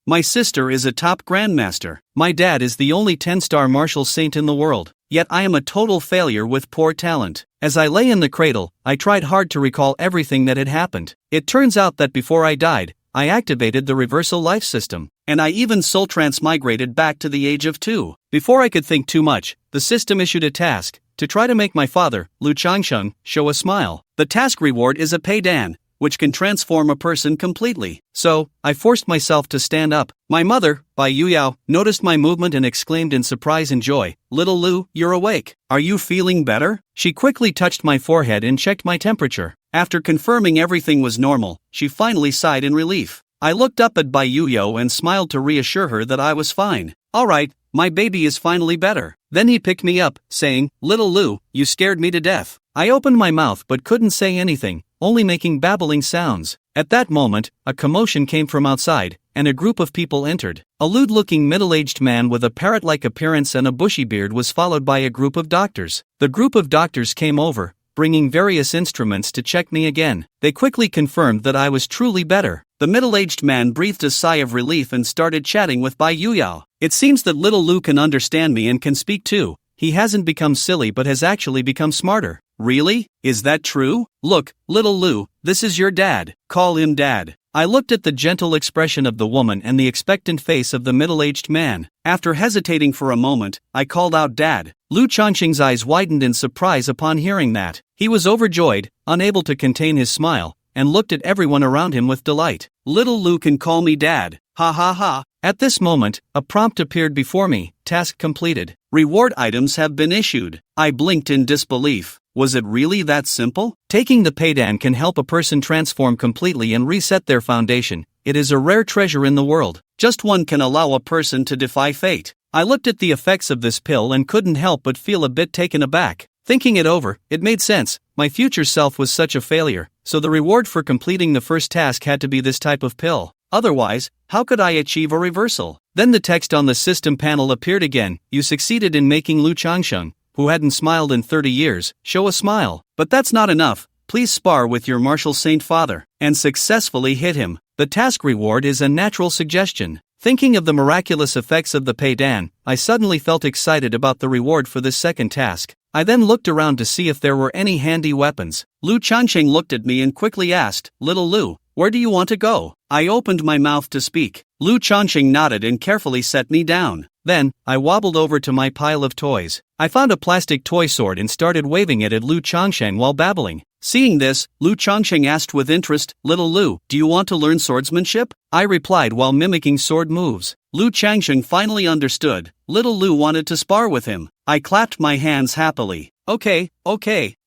My sister is a top grandmaster. My dad is the only 10-star martial saint in the world. Yet I am a total failure with poor talent. As I lay in the cradle, I tried hard to recall everything that had happened. It turns out that before I died, I activated the reversal life system, and I even soul transmigrated back to the age of 2. Before I could think too much, the system issued a task to try to make my father, Lu Changsheng, show a smile. The task reward is a peidan, which can transform a person completely. So, I forced myself to stand up. My mother, Bai Yuyao, noticed my movement and exclaimed in surprise and joy, "Little Lu, you're awake. Are you feeling better?" She quickly touched my forehead and checked my temperature. After confirming everything was normal, she finally sighed in relief. I looked up at Bai Yuyao and smiled to reassure her that I was fine. "Alright, my baby is finally better." Then he picked me up, saying, "Little Lu, you scared me to death." I opened my mouth but couldn't say anything, only making babbling sounds. At that moment, a commotion came from outside, and a group of people entered. A lewd-looking middle-aged man with a parrot-like appearance and a bushy beard was followed by a group of doctors. The group of doctors came over, bringing various instruments to check me again. They quickly confirmed that I was truly better. The middle-aged man breathed a sigh of relief and started chatting with Bai Yuyao. "It seems that little Lu can understand me and can speak too. He hasn't become silly but has actually become smarter." "Really? Is that true? Look, little Lu, this is your dad. Call him Dad." I looked at the gentle expression of the woman and the expectant face of the middle-aged man. After hesitating for a moment, I called out Dad. Lu Changsheng's eyes widened in surprise upon hearing that. He was overjoyed, unable to contain his smile, and looked at everyone around him with delight. "Little Lu can call me Dad. Ha ha ha." At this moment, a prompt appeared before me, task completed. Reward items have been issued. I blinked in disbelief. Was it really that simple? Taking the peidan can help a person transform completely and reset their foundation. It is a rare treasure in the world. Just one can allow a person to defy fate. I looked at the effects of this pill and couldn't help but feel a bit taken aback. Thinking it over, it made sense. My future self was such a failure, so the reward for completing the first task had to be this type of pill. Otherwise, how could I achieve a reversal? Then the text on the system panel appeared again. "You succeeded in making Lu Changsheng, who hadn't smiled in 30 years, show a smile. But that's not enough. Please spar with your martial saint father, and successfully hit him." The task reward is a natural suggestion. Thinking of the miraculous effects of the peidan, I suddenly felt excited about the reward for this second task. I then looked around to see if there were any handy weapons. Lu Changsheng looked at me and quickly asked, "Little Lu, where do you want to go?" I opened my mouth to speak. Lu Changsheng nodded and carefully set me down. Then, I wobbled over to my pile of toys. I found a plastic toy sword and started waving it at Lu Changsheng while babbling. Seeing this, Lu Changsheng asked with interest, "Little Lu, do you want to learn swordsmanship?" I replied while mimicking sword moves. Lu Changsheng finally understood. Little Lu wanted to spar with him. I clapped my hands happily. Okay.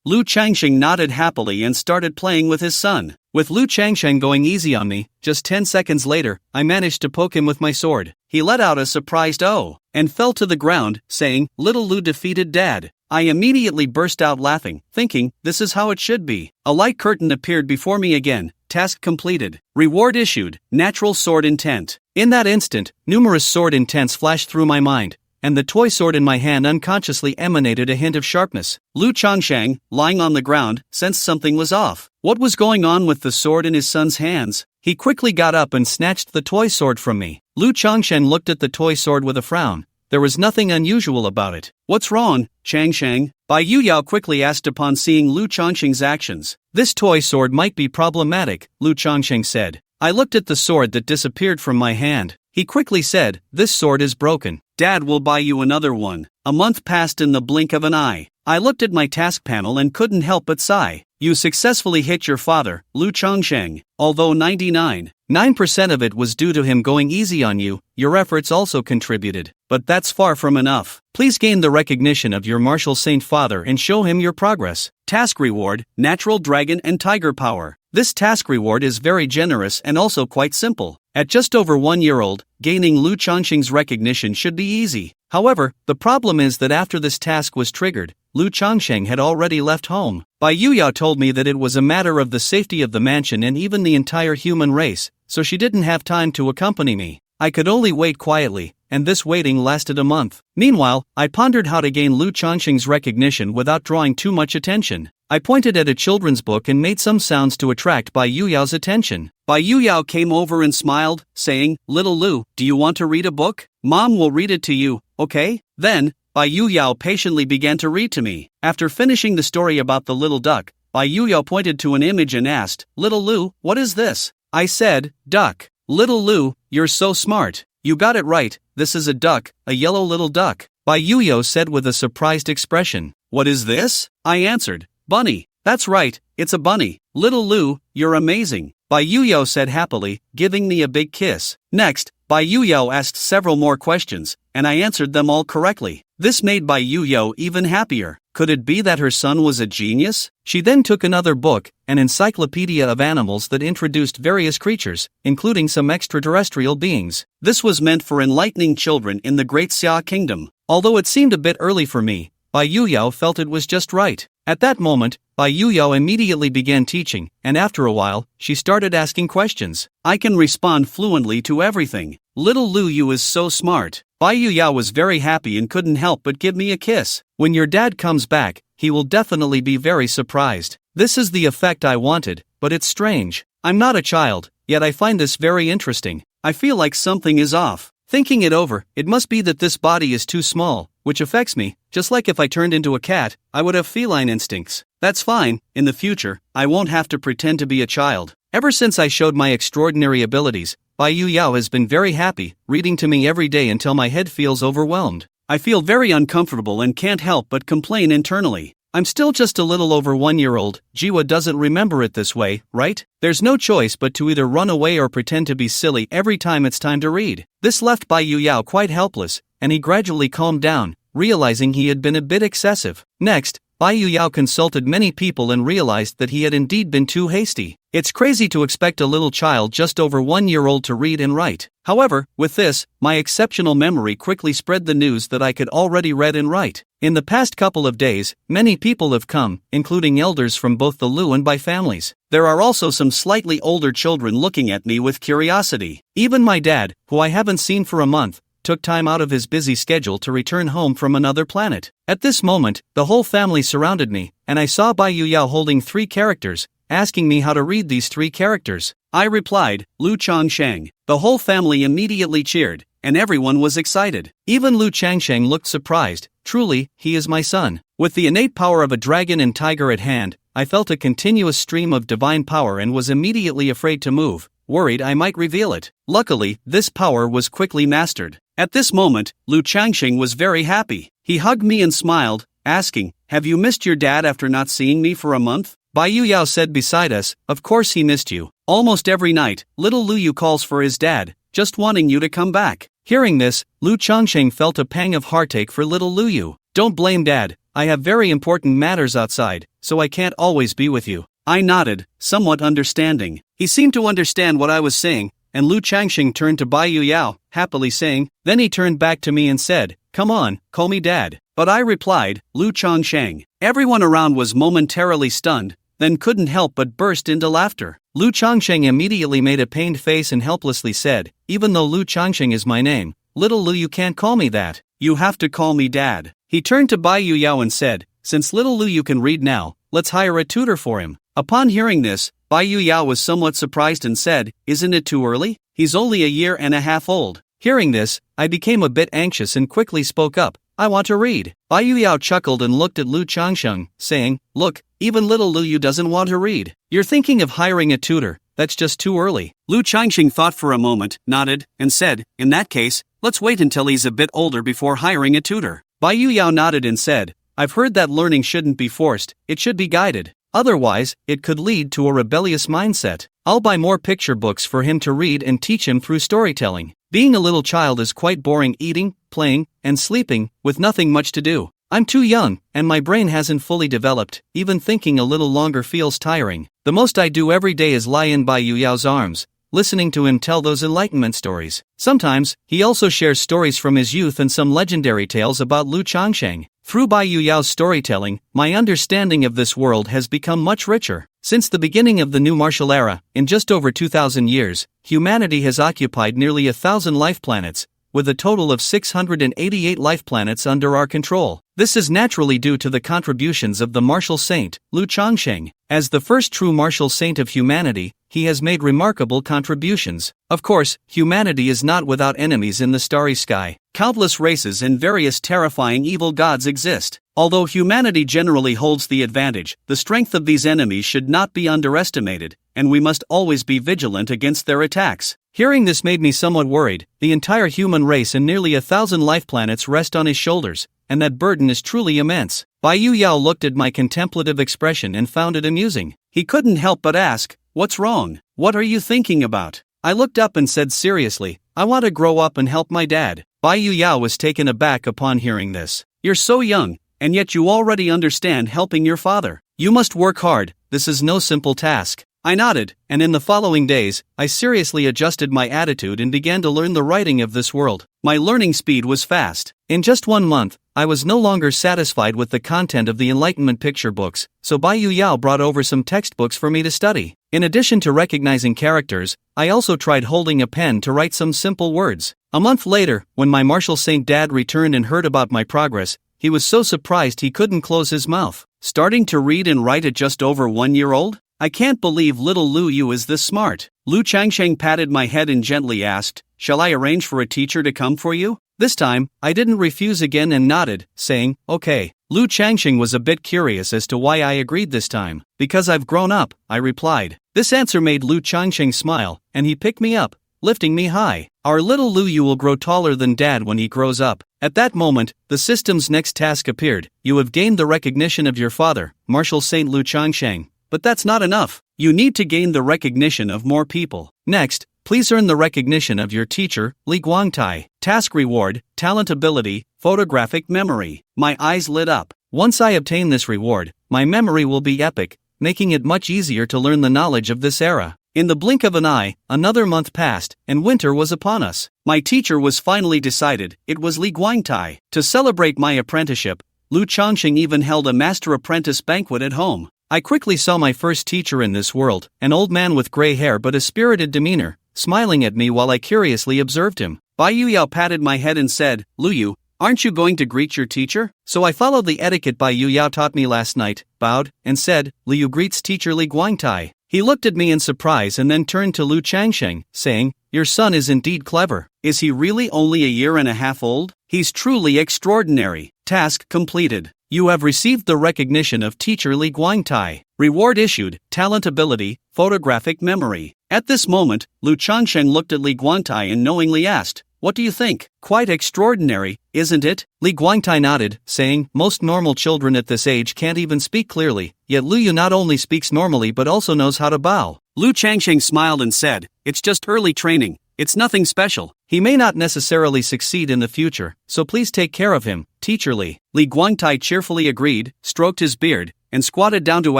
Lu Changsheng nodded happily and started playing with his son. With Lu Changsheng going easy on me, just 10 seconds later, I managed to poke him with my sword. He let out a surprised "oh," and fell to the ground, saying, "Little Lu defeated Dad." I immediately burst out laughing, thinking, this is how it should be. A light curtain appeared before me again. Task completed. Reward issued. Natural sword intent. In that instant, numerous sword intents flashed through my mind, and the toy sword in my hand unconsciously emanated a hint of sharpness. Lu Changsheng, lying on the ground, sensed something was off. What was going on with the sword in his son's hands? He quickly got up and snatched the toy sword from me. Lu Changsheng looked at the toy sword with a frown. There was nothing unusual about it. "What's wrong, Changsheng?" Bai Yuyao quickly asked upon seeing Lu Changsheng's actions. "This toy sword might be problematic," Lu Changsheng said. I looked at the sword that disappeared from my hand. He quickly said, "This sword is broken. Dad will buy you another one." A month passed in the blink of an eye. I looked at my task panel and couldn't help but sigh. You successfully hit your father, Lu Changsheng. Although 99.9% of it was due to him going easy on you, your efforts also contributed. But that's far from enough. Please gain the recognition of your martial saint father and show him your progress. Task reward, natural dragon and tiger power. This task reward is very generous and also quite simple. At just over 1 year old, gaining Lu Changsheng's recognition should be easy. However, the problem is that after this task was triggered, Lu Changsheng had already left home. Bai Yuyao told me that it was a matter of the safety of the mansion and even the entire human race, so she didn't have time to accompany me. I could only wait quietly, and this waiting lasted a month. Meanwhile, I pondered how to gain Lu Changxing's recognition without drawing too much attention. I pointed at a children's book and made some sounds to attract Bai Yuyao's attention. Bai Yuyao came over and smiled, saying, "Little Lu, do you want to read a book? Mom will read it to you, okay?" Then, Bai Yuyao patiently began to read to me. After finishing the story about the little duck, Bai Yuyao pointed to an image and asked, "Little Lu, what is this?" I said, "Duck." "Little Lu, you're so smart. You got it right, this is a duck, a yellow little duck," Bai Yuyao said with a surprised expression. "What is this?" I answered. "Bunny." "That's right, it's a bunny. Little Lu, you're amazing," Bai Yuyao said happily, giving me a big kiss. Next, Bai Yuyao asked several more questions, and I answered them all correctly. This made Bai Yuyao even happier. Could it be that her son was a genius? She then took another book, an encyclopedia of animals that introduced various creatures, including some extraterrestrial beings. This was meant for enlightening children in the Great Xia Kingdom. Although it seemed a bit early for me, Bai Yuyao felt it was just right. At that moment, Bai Yuyao immediately began teaching, and after a while, she started asking questions. I can respond fluently to everything. Little Lu Yu is so smart. Bai Yuyao was very happy and couldn't help but give me a kiss. When your dad comes back, he will definitely be very surprised. This is the effect I wanted, but it's strange. I'm not a child, yet I find this very interesting. I feel like something is off. Thinking it over, it must be that this body is too small, which affects me. Just like if I turned into a cat, I would have feline instincts. That's fine, in the future, I won't have to pretend to be a child. Ever since I showed my extraordinary abilities, Bai Yuyao has been very happy, reading to me every day until my head feels overwhelmed. I feel very uncomfortable and can't help but complain internally. I'm still just a little over 1 year old, Jiwa doesn't remember it this way, right? There's no choice but to either run away or pretend to be silly every time it's time to read. This left Bai Yuyao quite helpless, and he gradually calmed down, realizing he had been a bit excessive. Next, Bai Yuyao consulted many people and realized that he had indeed been too hasty. It's crazy to expect a little child just over 1 year old to read and write. However, with this, my exceptional memory quickly spread the news that I could already read and write. In the past couple of days, many people have come, including elders from both the Lu and Bai families. There are also some slightly older children looking at me with curiosity. Even my dad, who I haven't seen for a month, took time out of his busy schedule to return home from another planet. At this moment, the whole family surrounded me, and I saw Bai Yuyao holding 3 characters, asking me how to read these 3 characters. I replied, Lu Changsheng. The whole family immediately cheered, and everyone was excited. Even Lu Changsheng looked surprised. Truly, he is my son. With the innate power of a dragon and tiger at hand, I felt a continuous stream of divine power and was immediately afraid to move, worried I might reveal it. Luckily, this power was quickly mastered. At this moment, Lu Changsheng was very happy. He hugged me and smiled, asking, "Have you missed your dad after not seeing me for a month?" Bai Yuyao said beside us, "Of course he missed you. Almost every night, little Lu Yu calls for his dad, just wanting you to come back." Hearing this, Lu Changsheng felt a pang of heartache for little Lu Yu. "Don't blame dad, I have very important matters outside, so I can't always be with you." I nodded, somewhat understanding. He seemed to understand what I was saying, and Lu Changsheng turned to Bai Yuyao, happily saying, then he turned back to me and said, "Come on, call me dad." But I replied, Lu Changsheng. Everyone around was momentarily stunned, then couldn't help but burst into laughter. Lu Changsheng immediately made a pained face and helplessly said, "Even though Lu Changsheng is my name, little Lu you can't call me that. You have to call me dad." He turned to Bai Yuyao and said, "Since little Lu you can read now, let's hire a tutor for him." Upon hearing this, Bai Yuyao was somewhat surprised and said, "Isn't it too early? He's only 1.5 years old." Hearing this, I became a bit anxious and quickly spoke up, "I want to read." Bai Yuyao chuckled and looked at Lu Changsheng, saying, "Look, even little Lu Yu doesn't want to read. You're thinking of hiring a tutor, that's just too early." Lu Changsheng thought for a moment, nodded, and said, "In that case, let's wait until he's a bit older before hiring a tutor." Bai Yuyao nodded and said, "I've heard that learning shouldn't be forced, it should be guided. Otherwise, it could lead to a rebellious mindset. I'll buy more picture books for him to read and teach him through storytelling. Being a little child is quite boring, eating, playing, and sleeping, with nothing much to do. I'm too young, and my brain hasn't fully developed, even thinking a little longer feels tiring. The most I do every day is lie in Bai Yuyao's arms, listening to him tell those enlightenment stories. Sometimes, he also shares stories from his youth and some legendary tales about Lu Changsheng. Through Bai Yuyao's storytelling, my understanding of this world has become much richer. Since the beginning of the new martial era, in just over 2,000 years, humanity has occupied nearly 1,000 life planets, with a total of 688 life planets under our control. This is naturally due to the contributions of the martial saint, Lu Changsheng. As the first true martial saint of humanity, he has made remarkable contributions. Of course, humanity is not without enemies in the starry sky. Countless races and various terrifying evil gods exist. Although humanity generally holds the advantage, the strength of these enemies should not be underestimated, and we must always be vigilant against their attacks. Hearing this made me somewhat worried. The entire human race and nearly 1,000 life planets rest on his shoulders, and that burden is truly immense. Bai Yu Yao looked at my contemplative expression and found it amusing. He couldn't help but ask, "What's wrong? What are you thinking about?" I looked up and said seriously, "I want to grow up and help my dad." Bai Yu Yao was taken aback upon hearing this. "You're so young, and yet you already understand helping your father. You must work hard, this is no simple task." I nodded, and in the following days, I seriously adjusted my attitude and began to learn the writing of this world. My learning speed was fast. In just 1 month, I was no longer satisfied with the content of the Enlightenment picture books, so Bai Yu Yao brought over some textbooks for me to study. In addition to recognizing characters, I also tried holding a pen to write some simple words. A month later, when my martial saint dad returned and heard about my progress, he was so surprised he couldn't close his mouth. Starting to read and write at just over 1 year old? I can't believe little Lu Yu is this smart. Lu Changsheng patted my head and gently asked, "Shall I arrange for a teacher to come for you?" This time, I didn't refuse again and nodded, saying, "Okay." Lu Changsheng was a bit curious as to why I agreed this time. "Because I've grown up," I replied. This answer made Lu Changsheng smile, and he picked me up, lifting me high. "Our little Lu Yu will grow taller than Dad when he grows up." At that moment, the system's next task appeared. "You have gained the recognition of your father, Martial Saint Lu Changsheng. But that's not enough. You need to gain the recognition of more people. Next, please earn the recognition of your teacher, Li Guangtai. Task reward, talent ability, photographic memory." My eyes lit up. Once I obtain this reward, my memory will be epic, making it much easier to learn the knowledge of this era. In the blink of an eye, another month passed, and winter was upon us. My teacher was finally decided. It was Li Guangtai. To celebrate my apprenticeship, Lu Changsheng even held a master-apprentice banquet at home. I quickly saw my first teacher in this world, an old man with gray hair but a spirited demeanor, smiling at me while I curiously observed him. Bai Yu Yao patted my head and said, "Lu Yu, aren't you going to greet your teacher?" So I followed the etiquette Bai Yu Yao taught me last night, bowed, and said, "Lu Yu greets teacher Li Guangtai." He looked at me in surprise and then turned to Lu Changsheng, saying, "Your son is indeed clever. Is he really only a year and a half old? He's truly extraordinary." Task completed. You have received the recognition of teacher Li Guangtai. Reward issued, talent ability, photographic memory. At this moment, Lu Changsheng looked at Li Guangtai and knowingly asked, "What do you think? Quite extraordinary, isn't it?" Li Guangtai nodded, saying, "Most normal children at this age can't even speak clearly, yet Lu Yu not only speaks normally but also knows how to bow." Lu Changsheng smiled and said, "It's just early training. It's nothing special. He may not necessarily succeed in the future, so please take care of him, teacher Li." Li Guangtai cheerfully agreed, stroked his beard, and squatted down to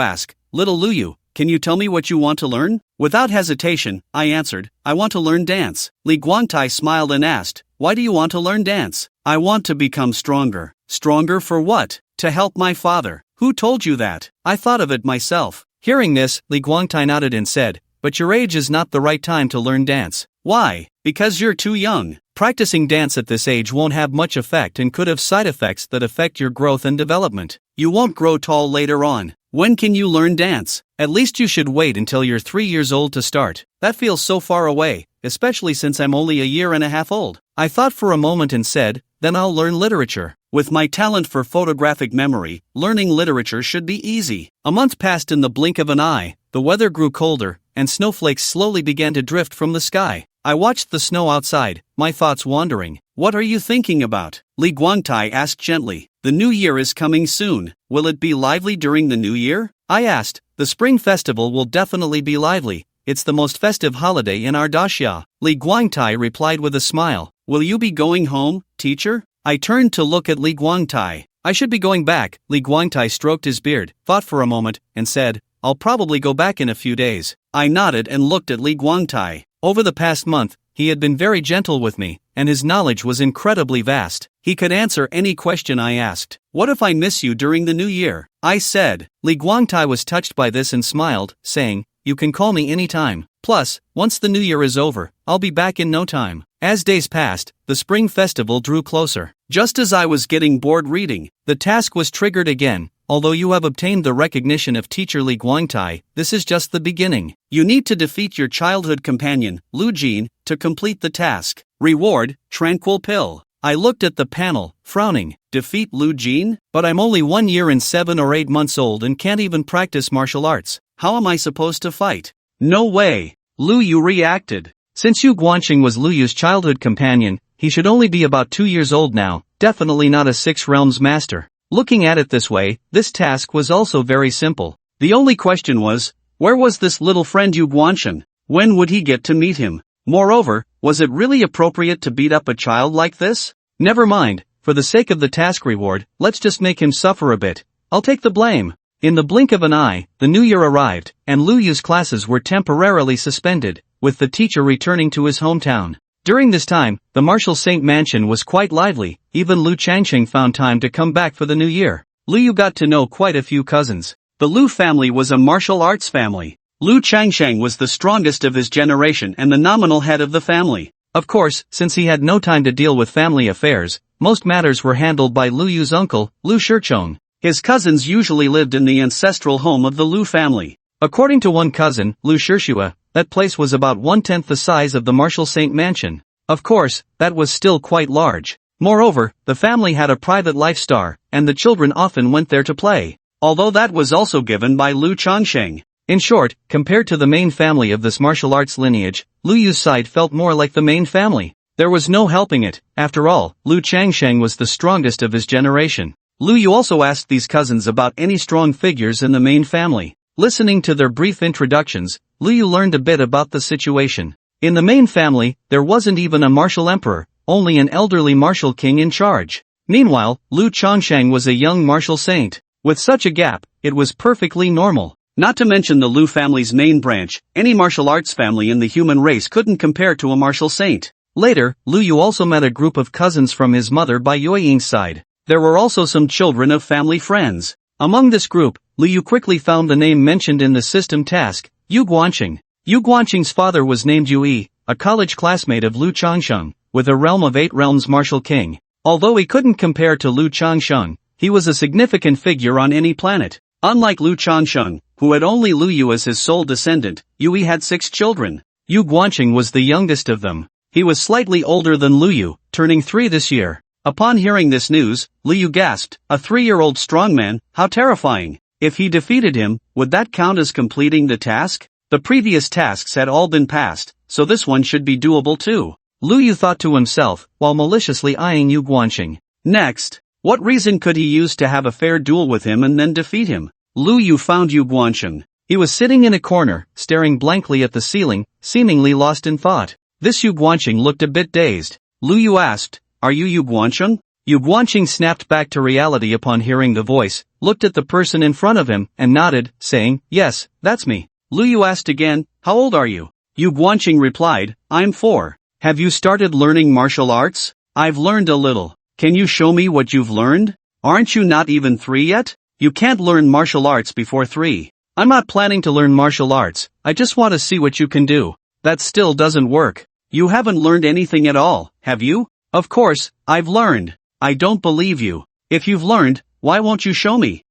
ask, "Little Lu Yu, can you tell me what you want to learn?" Without hesitation, I answered, "I want to learn dance." Li Guangtai smiled and asked, "Why do you want to learn dance?" "I want to become stronger." "Stronger for what?" "To help my father." "Who told you that?" "I thought of it myself." Hearing this, Li Guangtai nodded and said, "But your age is not the right time to learn dance." "Why?" "Because you're too young. Practicing dance at this age won't have much effect and could have side effects that affect your growth and development. You won't grow tall later on. When can you learn dance? At least you should wait until you're 3 years old to start. That feels so far away, especially since I'm only a year and a half old." I thought for a moment and said, "Then I'll learn literature." With my talent for photographic memory, learning literature should be easy. A month passed in the blink of an eye. The weather grew colder, and snowflakes slowly began to drift from the sky. I watched the snow outside, my thoughts wandering. "What are you thinking about?" Li Guangtai asked gently. "The new year is coming soon. Will it be lively during the new year?" I asked. "The spring festival will definitely be lively. It's the most festive holiday in our daxia." Li Guangtai replied with a smile. "Will you be going home, teacher?" I turned to look at Li Guangtai. "I should be going back." Li Guangtai stroked his beard, thought for a moment, and said, "I'll probably go back in a few days." I nodded and looked at Li Guangtai. Over the past month, he had been very gentle with me, and his knowledge was incredibly vast. He could answer any question I asked. "What if I miss you during the new year?" I said. Li Guangtai was touched by this and smiled, saying, "You can call me anytime." Plus, once the new year is over, I'll be back in no time. As days passed, the spring festival drew closer. Just as I was getting bored reading, the task was triggered again. Although you have obtained the recognition of Teacher Li Guangtai, this is just the beginning. You need to defeat your childhood companion, Lu Jin, to complete the task. Reward, Tranquil Pill. I looked at the panel, frowning. Defeat Lu Jin? But I'm only 1 year and 7 or 8 months old and can't even practice martial arts. How am I supposed to fight? No way. Lu Yu reacted. Since Yu Guanxing was Lu Yu's childhood companion, he should only be about 2 years old now, definitely not a 6 realms master. Looking at it this way, this task was also very simple. The only question was, where was this little friend Yu Guanxing? When would he get to meet him? Moreover, was it really appropriate to beat up a child like this? Never mind, for the sake of the task reward, let's just make him suffer a bit. I'll take the blame. In the blink of an eye, the new year arrived, and Lu Yu's classes were temporarily suspended, with the teacher returning to his hometown. During this time, the Martial Saint Mansion was quite lively. Even Lu Changsheng found time to come back for the new year. Lu Yu got to know quite a few cousins. The Lu family was a martial arts family. Lu Changsheng was the strongest of his generation and the nominal head of the family. Of course, since he had no time to deal with family affairs, most matters were handled by Lu Yu's uncle, Lu Shichong. His cousins usually lived in the ancestral home of the Lu family. According to one cousin, Lu Shishua, that place was about 1/10 the size of the Martial Saint Mansion. Of course, that was still quite large. Moreover, the family had a private lifestyle, and the children often went there to play. Although that was also given by Lu Changsheng. In short, compared to the main family of this martial arts lineage, Lu Yu's side felt more like the main family. There was no helping it. After all, Lu Changsheng was the strongest of his generation. Lu Yu also asked these cousins about any strong figures in the main family. Listening to their brief introductions, Lu Yu learned a bit about the situation. In the main family, there wasn't even a martial emperor, only an elderly martial king in charge. Meanwhile, Lu Changsheng was a young martial saint. With such a gap, it was perfectly normal. Not to mention the Lu family's main branch, any martial arts family in the human race couldn't compare to a martial saint. Later, Lu Yu also met a group of cousins from his mother by Yueying's side. There were also some children of family friends. Among this group, Lu Yu quickly found the name mentioned in the system task, Yu Guanxing. Yu Guanxing's father was named Yui, a college classmate of Lu Changsheng, with a realm of 8 realms martial king. Although he couldn't compare to Lu Changsheng, he was a significant figure on any planet. Unlike Lu Changsheng, who had only Lu Yu as his sole descendant, Yui had 6 children. Yu Guanxing was the youngest of them. He was slightly older than Lu Yu, turning 3 this year. Upon hearing this news, Lu Yu gasped, a 3-year-old strongman, how terrifying. If he defeated him, would that count as completing the task? The previous tasks had all been passed, so this one should be doable too. Lu Yu thought to himself, while maliciously eyeing Yu Guanxing. Next, what reason could he use to have a fair duel with him and then defeat him? Lu Yu found Yu Guanxing. He was sitting in a corner, staring blankly at the ceiling, seemingly lost in thought. This Yu Guanxing looked a bit dazed. Lu Yu asked, are you Yu Guanxing? Yu Guanxing snapped back to reality upon hearing the voice, looked at the person in front of him, and nodded, saying, yes, that's me. Lu Yu asked again, how old are you? Yu Guanxing replied, I'm 4. Have you started learning martial arts? I've learned a little. Can you show me what you've learned? Aren't you not even 3 yet? You can't learn martial arts before 3. I'm not planning to learn martial arts, I just want to see what you can do. That still doesn't work. You haven't learned anything at all, have you? Of course, I've learned. I don't believe you. If you've learned, why won't you show me?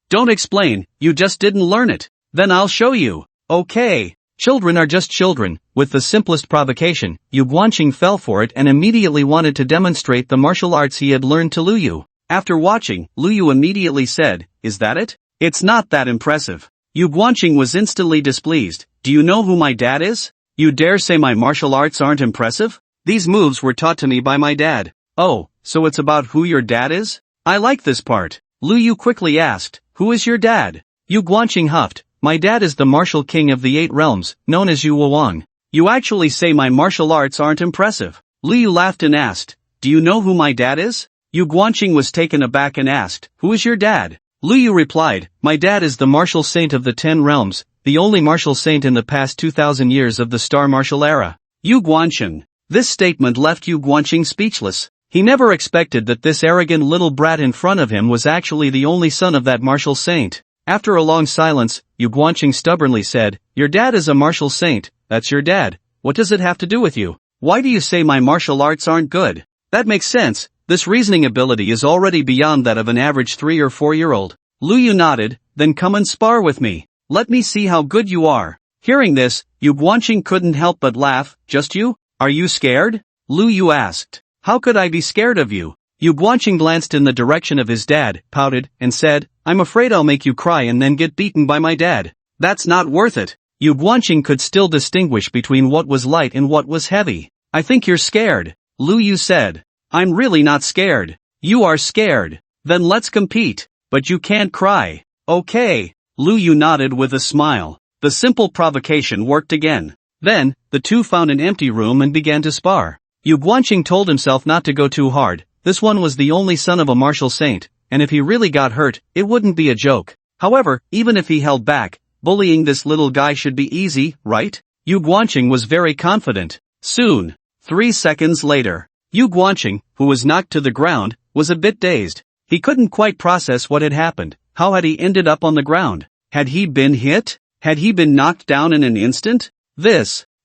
Don't explain, you just didn't learn it. Then I'll show you. Okay. Children are just children. With the simplest provocation, Yu Guanxing fell for it and immediately wanted to demonstrate the martial arts he had learned to Lu Yu. After watching, Lu Yu immediately said, is that it? It's not that impressive. Yu Guanxing was instantly displeased. Do you know who my dad is? You dare say my martial arts aren't impressive? These moves were taught to me by my dad. Oh, so it's about who your dad is? I like this part. Lu Yu quickly asked, who is your dad? Yu Guanxing huffed, my dad is the martial king of the 8 realms, known as Yu Wang. You actually say my martial arts aren't impressive. Lu Yu laughed and asked, do you know who my dad is? Yu Guanxing was taken aback and asked, who is your dad? Lu Yu replied, my dad is the martial saint of the 10 realms, the only martial saint in the past 2,000 years of the star martial era. Yu Guanxing. This statement left Yu Guanxing speechless. He never expected that this arrogant little brat in front of him was actually the only son of that martial saint. After a long silence, Yu Guanqing stubbornly said, "Your dad is a martial saint, that's your dad. What does it have to do with you? Why do you say my martial arts aren't good? That makes sense, this reasoning ability is already beyond that of an average 3 or 4-year-old. Lu Yu nodded, "Then come and spar with me. Let me see how good you are." Hearing this, Yu Guanqing couldn't help but laugh. "Just you? Are you scared?" Lu Yu asked. "How could I be scared of you?" Yu Guanqing glanced in the direction of his dad, pouted, and said, "I'm afraid I'll make you cry and then get beaten by my dad. That's not worth it." Yu Guanqing could still distinguish between what was light and what was heavy. "I think you're scared," Lu Yu said. "I'm really not scared. You are scared. Then let's compete. But you can't cry. Okay." Lu Yu nodded with a smile. The simple provocation worked again. Then, the two found an empty room and began to spar. Yu Guanqing told himself not to go too hard. This one was the only son of a martial saint, and if he really got hurt, it wouldn't be a joke. However, even if he held back, bullying this little guy should be easy, right? Yu Guanqing was very confident. Soon, 3 seconds later, Yu Guanqing, who was knocked to the ground, was a bit dazed. He couldn't quite process what had happened. How had he ended up on the ground? Had he been hit? Had he been knocked down in an instant?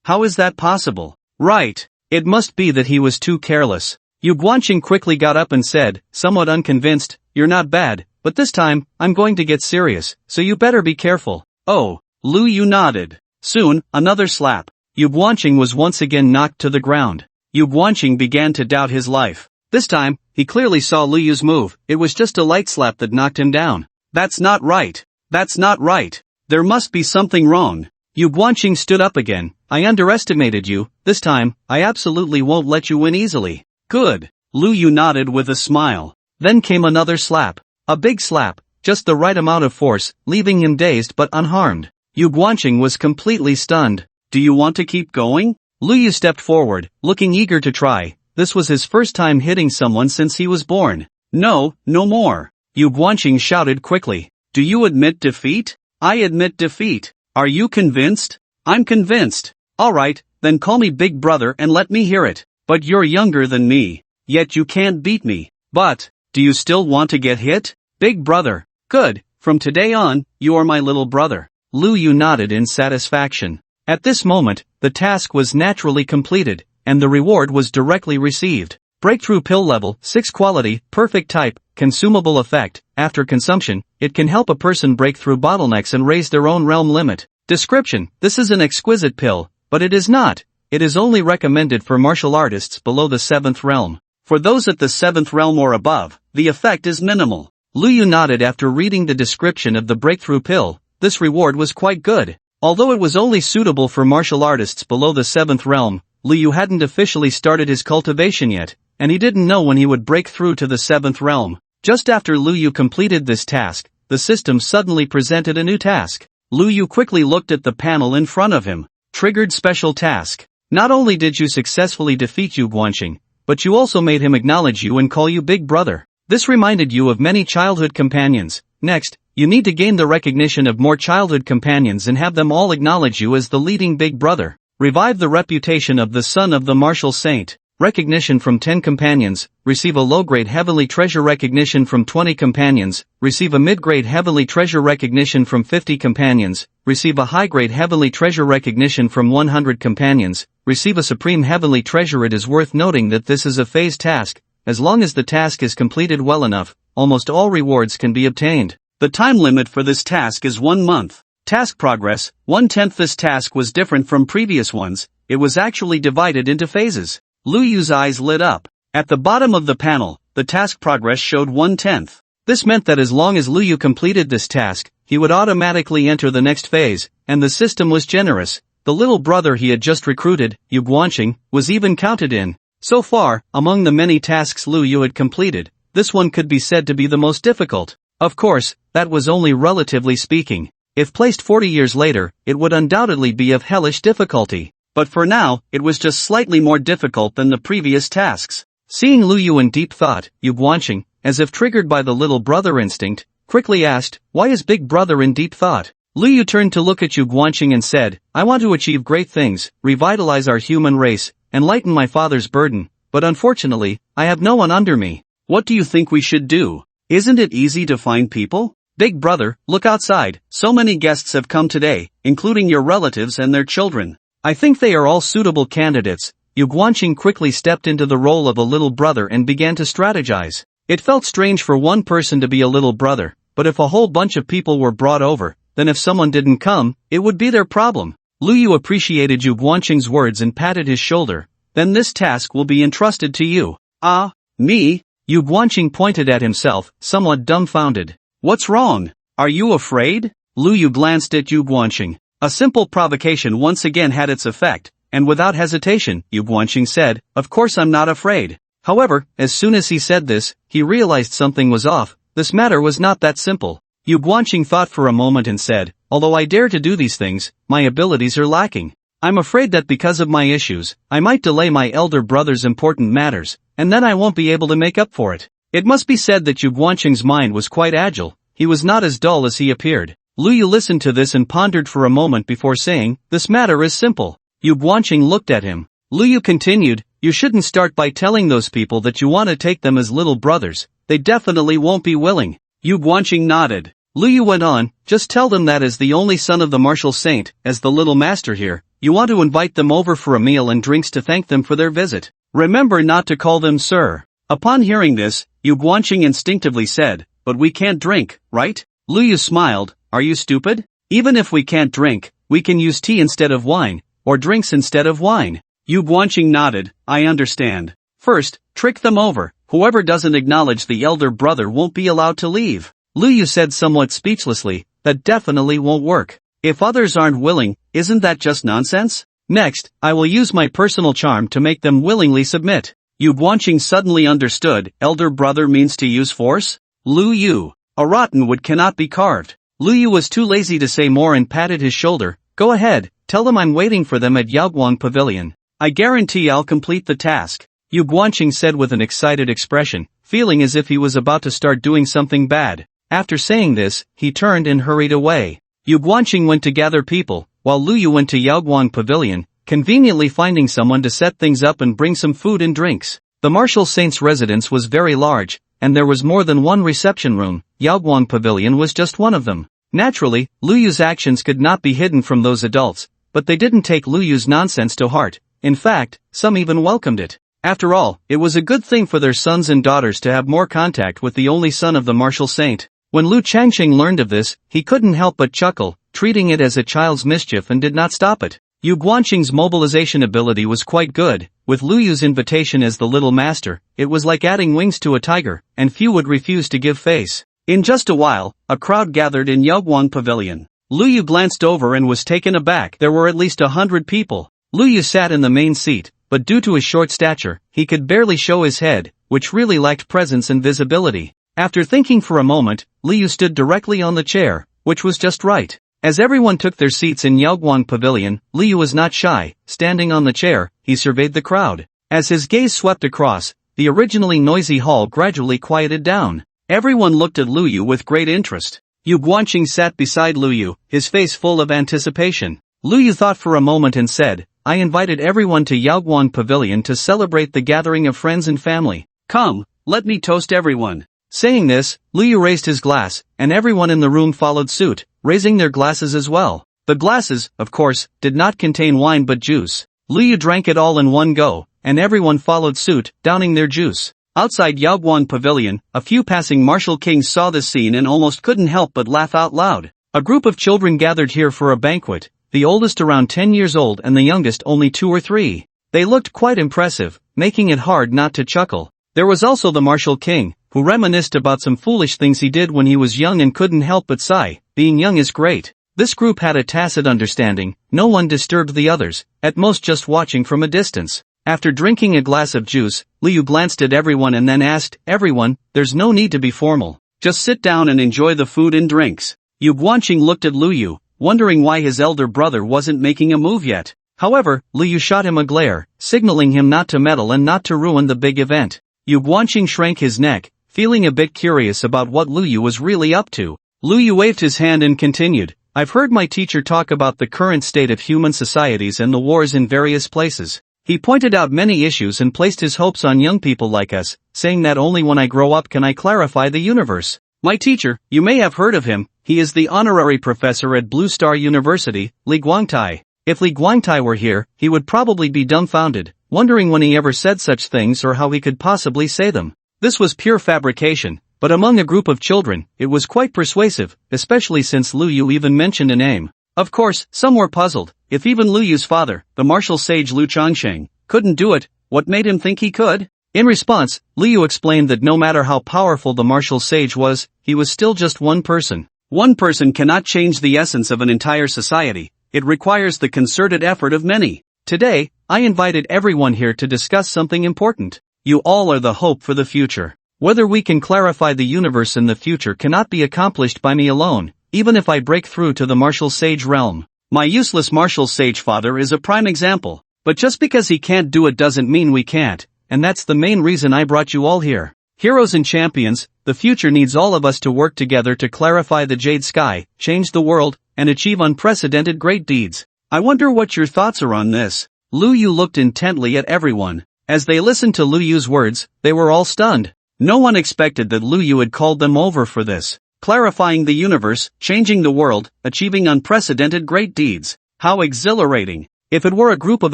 How is that possible? Right. It must be that he was too careless. Yu Guanqing quickly got up and said, somewhat unconvinced, "You're not bad, but this time, I'm going to get serious, so you better be careful." "Oh." Lu Yu nodded. Soon, another slap. Yu Guanqing was once again knocked to the ground. Yu Guanqing began to doubt his life. This time, he clearly saw Lu Yu's move. It was just a light slap that knocked him down. That's not right. That's not right. There must be something wrong. Yu Guanqing stood up again. "I underestimated you. This time, I absolutely won't let you win easily." "Good." Lu Yu nodded with a smile. Then came another slap. A big slap, just the right amount of force, leaving him dazed but unharmed. Yu Guanqing was completely stunned. "Do you want to keep going?" Lu Yu stepped forward, looking eager to try. This was his first time hitting someone since he was born. "No, no more." Yu Guanqing shouted quickly. "Do you admit defeat?" "I admit defeat. Are you convinced?" "I'm convinced." "Alright, then call me Big Brother and let me hear it. But you're younger than me. Yet you can't beat me. But, do you still want to get hit?" "Big Brother." "Good, from today on, you are my little brother." Lu Yu nodded in satisfaction. At this moment, the task was naturally completed, and the reward was directly received. Breakthrough pill level, 6 quality, perfect type, consumable effect. After consumption, it can help a person break through bottlenecks and raise their own realm limit. Description: this is an exquisite pill, but it is not. It is only recommended for martial artists below the 7th realm. For those at the 7th realm or above, the effect is minimal. Lu Yu nodded after reading the description of the breakthrough pill. This reward was quite good. Although it was only suitable for martial artists below the 7th realm, Lu Yu hadn't officially started his cultivation yet, and he didn't know when he would break through to the 7th realm. Just after Lu Yu completed this task, the system suddenly presented a new task. Lu Yu quickly looked at the panel in front of him. Triggered special task. Not only did you successfully defeat Yu Guanqing, but you also made him acknowledge you and call you Big Brother. This reminded you of many childhood companions. Next, you need to gain the recognition of more childhood companions and have them all acknowledge you as the leading Big Brother. Revive the reputation of the son of the martial saint. Recognition from 10 companions. Receive a low-grade heavenly treasure recognition from 20 companions. Receive a mid-grade heavenly treasure recognition from 50 companions. Receive a high-grade heavenly treasure recognition from 100 companions. Receive a supreme heavenly treasure. It is worth noting that this is a phase task. As long as the task is completed well enough, almost all rewards can be obtained. The time limit for this task is 1 month. Task progress, 1/10. This task was different from previous ones. It was actually divided into phases. Lu Yu's eyes lit up. At the bottom of the panel, the task progress showed 1/10. This meant that as long as Lu Yu completed this task, he would automatically enter the next phase, and the system was generous. The little brother he had just recruited, Yu Guanqing, was even counted in. So far, among the many tasks Lu Yu had completed, this one could be said to be the most difficult. Of course, that was only relatively speaking. If placed 40 years later, it would undoubtedly be of hellish difficulty. But for now, it was just slightly more difficult than the previous tasks. Seeing Lu Yu in deep thought, Yu Guanqing, as if triggered by the little brother instinct, quickly asked, "Why is Big Brother in deep thought?" Lu Yu turned to look at Yu Guanqing and said, "I want to achieve great things, revitalize our human race, and lighten my father's burden, but unfortunately, I have no one under me. What do you think we should do? Isn't it easy to find people?" Big brother, look outside, so many guests have come today, including your relatives and their children. I think they are all suitable candidates. Yu Guanqing quickly stepped into the role of a little brother and began to strategize. It felt strange for one person to be a little brother, but if a whole bunch of people were brought over, then if someone didn't come, it would be their problem. Lu Yu appreciated Yu Guanqing's words and patted his shoulder. Then this task will be entrusted to you. Ah, me? Yu Guanqing pointed at himself, somewhat dumbfounded. What's wrong? Are you afraid? Lu Yu glanced at Yu Guanqing. A simple provocation once again had its effect, and without hesitation, Yu Guanqing said, "Of course I'm not afraid." However, as soon as he said this, he realized something was off. This matter was not that simple. Yu Guanqing thought for a moment and said, "Although I dare to do these things, my abilities are lacking. I'm afraid that because of my issues, I might delay my elder brother's important matters, and then I won't be able to make up for it." It must be said that Yu Guanqing's mind was quite agile. He was not as dull as he appeared. Lu Yu listened to this and pondered for a moment before saying, "This matter is simple." Yu Guanqing looked at him. Lu Yu continued, "You shouldn't start by telling those people that you want to take them as little brothers. They definitely won't be willing." Yu Guanqing nodded. Lu Yu went on, "Just tell them that as the only son of the martial saint, as the little master here, you want to invite them over for a meal and drinks to thank them for their visit. Remember not to call them sir." Upon hearing this, Yu Guanqing instinctively said, "But we can't drink, right?" Lu Yu smiled, "Are you stupid? Even if we can't drink, we can use tea instead of wine, or drinks instead of wine." Yu Guanqing nodded, "I understand. First, trick them over. Whoever doesn't acknowledge the elder brother won't be allowed to leave." Lu Yu said somewhat speechlessly, "That definitely won't work. If others aren't willing, isn't that just nonsense? Next, I will use my personal charm to make them willingly submit." Yu Guanqing suddenly understood, elder brother means to use force? Lu Yu. A rotten wood cannot be carved. Lu Yu was too lazy to say more and patted his shoulder. "Go ahead, tell them I'm waiting for them at Yaoguang Pavilion. I guarantee I'll complete the task," Yu Guanqing said with an excited expression, feeling as if he was about to start doing something bad. After saying this, he turned and hurried away. Yu Guanqing went to gather people, while Lu Yu went to Yaoguang Pavilion, conveniently finding someone to set things up and bring some food and drinks. The martial saint's residence was very large, and there was more than one reception room. Yaoguang Pavilion was just one of them. Naturally, Lu Yu's actions could not be hidden from those adults, but they didn't take Lu Yu's nonsense to heart. In fact, some even welcomed it. After all, it was a good thing for their sons and daughters to have more contact with the only son of the martial saint. When Lu Changqing learned of this, he couldn't help but chuckle, treating it as a child's mischief, and did not stop it. Yu Guanqing's mobilization ability was quite good. With Lu Yu's invitation as the little master, it was like adding wings to a tiger, and few would refuse to give face. In just a while, a crowd gathered in Yaoguang Pavilion. Lu Yu glanced over and was taken aback. There were at least 100 people. Lu Yu sat in the main seat, but due to his short stature, he could barely show his head, which really lacked presence and visibility. After thinking for a moment, Lu Yu stood directly on the chair, which was just right. As everyone took their seats in Yaoguang Pavilion, Lu Yu was not shy. Standing on the chair, he surveyed the crowd. As his gaze swept across, the originally noisy hall gradually quieted down. Everyone looked at Lu Yu with great interest. Yu Guanqing sat beside Lu Yu, his face full of anticipation. Lu Yu thought for a moment and said, "I invited everyone to Yaoguang Pavilion to celebrate the gathering of friends and family. Come, let me toast everyone." Saying this, Lu Yu raised his glass, and everyone in the room followed suit, raising their glasses as well. The glasses, of course, did not contain wine but juice. Lu Yu drank it all in one go, and everyone followed suit, downing their juice. Outside Yaoguang Pavilion, a few passing martial kings saw this scene and almost couldn't help but laugh out loud. A group of children gathered here for a banquet, the oldest around 10 years old and the youngest only 2 or 3. They looked quite impressive, making it hard not to chuckle. There was also the martial king, who reminisced about some foolish things he did when he was young and couldn't help but sigh. Being young is great. This group had a tacit understanding. No one disturbed the others, at most just watching from a distance. After drinking a glass of juice, Lu Yu glanced at everyone and then asked, "Everyone, there's no need to be formal. Just sit down and enjoy the food and drinks." Yu Guanqing looked at Lu Yu, wondering why his elder brother wasn't making a move yet. However, Lu Yu shot him a glare, signaling him not to meddle and not to ruin the big event. Yu Guanqing shrank his neck, feeling a bit curious about what Lu Yu was really up to. Lu Yu waved his hand and continued, "I've heard my teacher talk about the current state of human societies and the wars in various places. He pointed out many issues and placed his hopes on young people like us, saying that only when I grow up can I clarify the universe. My teacher, you may have heard of him, he is the honorary professor at Blue Star University, Li Guangtai. If Li Guangtai were here, he would probably be dumbfounded, wondering when he ever said such things or how he could possibly say them. This was pure fabrication, but among a group of children, it was quite persuasive, especially since Lu Yu even mentioned a name. Of course, some were puzzled. If even Lu Yu's father, the martial sage Lu Changsheng, couldn't do it, what made him think he could? In response, Lu Yu explained that no matter how powerful the martial sage was, he was still just one person. One person cannot change the essence of an entire society. It requires the concerted effort of many. Today, I invited everyone here to discuss something important. You all are the hope for the future. Whether we can clarify the universe in the future cannot be accomplished by me alone, even if I break through to the martial sage realm. My useless martial sage father is a prime example. But just because he can't do it doesn't mean we can't. And that's the main reason I brought you all here. Heroes and champions, the future needs all of us to work together to clarify the jade sky, change the world, and achieve unprecedented great deeds. I wonder what your thoughts are on this. Lu Yu looked intently at everyone. As they listened to Lu Yu's words, they were all stunned. No one expected that Lu Yu had called them over for this. Clarifying the universe, changing the world, achieving unprecedented great deeds. How exhilarating. If it were a group of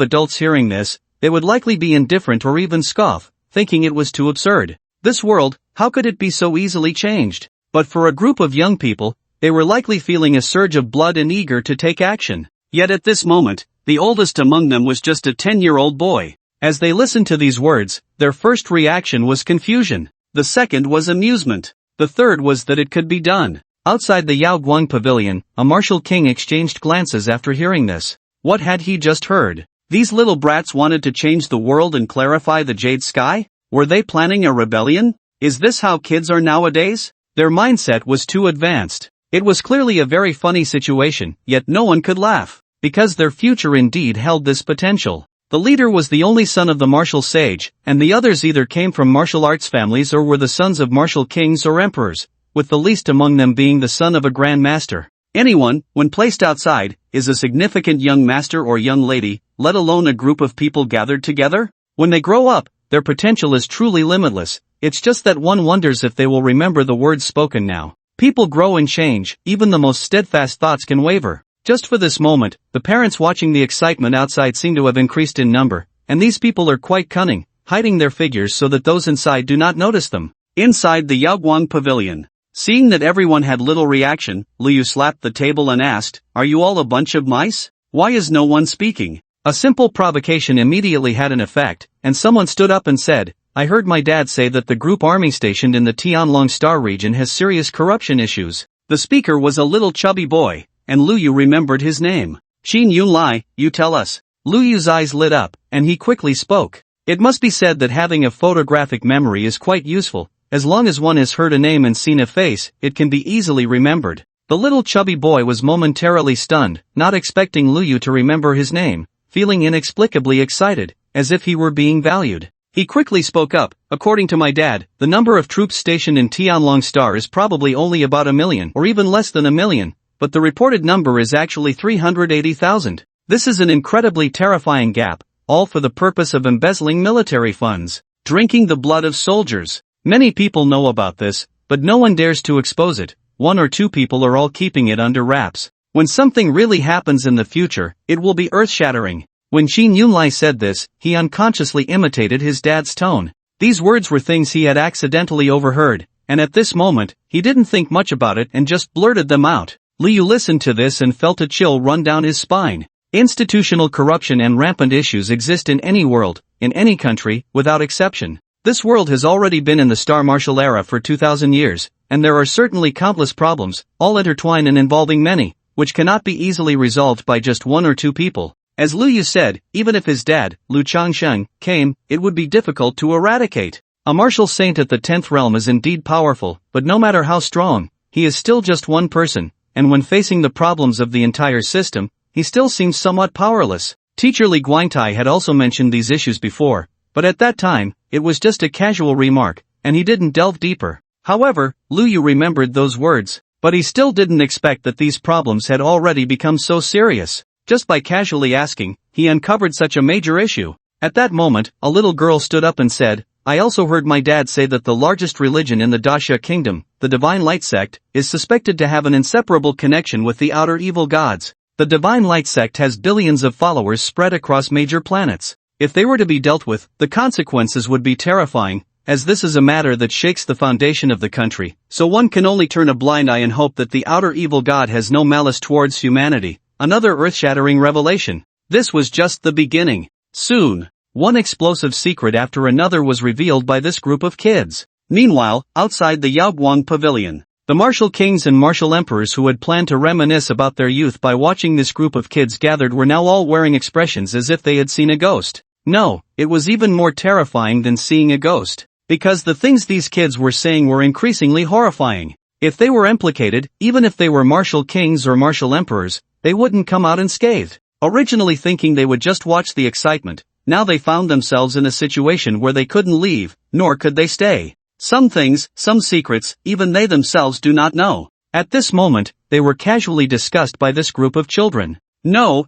adults hearing this, they would likely be indifferent or even scoff, thinking it was too absurd. This world, how could it be so easily changed? But for a group of young people, they were likely feeling a surge of blood and eager to take action. Yet at this moment, the oldest among them was just a 10-year-old boy. As they listened to these words, their first reaction was confusion. The second was amusement. The third was that it could be done. Outside the Yaoguang pavilion, a martial king exchanged glances after hearing this. What had he just heard? These little brats wanted to change the world and clarify the jade sky? Were they planning a rebellion? Is this how kids are nowadays? Their mindset was too advanced. It was clearly a very funny situation, yet no one could laugh, because their future indeed held this potential. The leader was the only son of the martial sage, and the others either came from martial arts families or were the sons of martial kings or emperors, with the least among them being the son of a grand master. Anyone, when placed outside, is a significant young master or young lady, let alone a group of people gathered together. When they grow up, their potential is truly limitless. It's just that one wonders if they will remember the words spoken now. People grow and change, even the most steadfast thoughts can waver. Just for this moment, the parents watching the excitement outside seem to have increased in number, and these people are quite cunning, hiding their figures so that those inside do not notice them. Inside the Yaoguang pavilion. Seeing that everyone had little reaction, Lu Yu slapped the table and asked, "Are you all a bunch of mice? Why is no one speaking?" A simple provocation immediately had an effect, and someone stood up and said, "I heard my dad say that the group army stationed in the Tianlong Star region has serious corruption issues." The speaker was a little chubby boy, and Lu Yu remembered his name. "Xin Yunlai, you tell us." Lu Yu's eyes lit up, and he quickly spoke. It must be said that having a photographic memory is quite useful. As long as one has heard a name and seen a face, it can be easily remembered. The little chubby boy was momentarily stunned, not expecting Lu Yu to remember his name, feeling inexplicably excited, as if he were being valued. He quickly spoke up, "According to my dad, the number of troops stationed in Tianlong Star is probably only about 1 million or even less than 1 million, but the reported number is actually 380,000. This is an incredibly terrifying gap, all for the purpose of embezzling military funds, drinking the blood of soldiers. Many people know about this, but no one dares to expose it. 1 or 2 people are all keeping it under wraps. When something really happens in the future, it will be earth-shattering." When Xin Yunlai said this, he unconsciously imitated his dad's tone. These words were things he had accidentally overheard, and at this moment, he didn't think much about it and just blurted them out. Lu Yu listened to this and felt a chill run down his spine. Institutional corruption and rampant issues exist in any world, in any country, without exception. This world has already been in the Star Martial era for 2,000 years, and there are certainly countless problems, all intertwined and involving many, which cannot be easily resolved by just 1 or 2 people. As Lu Yu said, even if his dad, Lu Changsheng, came, it would be difficult to eradicate. A martial saint at the 10th realm is indeed powerful, but no matter how strong, he is still just one person, and when facing the problems of the entire system, he still seems somewhat powerless. Teacher Li Guangtai had also mentioned these issues before, but at that time, it was just a casual remark, and he didn't delve deeper. However, Lu Yu remembered those words, but he still didn't expect that these problems had already become so serious. Just by casually asking, he uncovered such a major issue. At that moment, a little girl stood up and said, I also heard my dad say that the largest religion in the Daxia kingdom, the Divine Light sect, is suspected to have an inseparable connection with the outer evil gods. The Divine Light sect has billions of followers spread across major planets. If they were to be dealt with, the consequences would be terrifying, as this is a matter that shakes the foundation of the country, so one can only turn a blind eye and hope that the outer evil god has no malice towards humanity. Another earth-shattering revelation. This was just the beginning. Soon, one explosive secret after another was revealed by this group of kids. Meanwhile, outside the Yaoguang pavilion, the martial kings and martial emperors who had planned to reminisce about their youth by watching this group of kids gathered were now all wearing expressions as if they had seen a ghost. No, it was even more terrifying than seeing a ghost, because the things these kids were saying were increasingly horrifying. If they were implicated, even if they were martial kings or martial emperors, they wouldn't come out unscathed. Originally thinking they would just watch the excitement, now they found themselves in a situation where they couldn't leave, nor could they stay. Some things, some secrets, even they themselves do not know. At this moment, they were casually discussed by this group of children. No.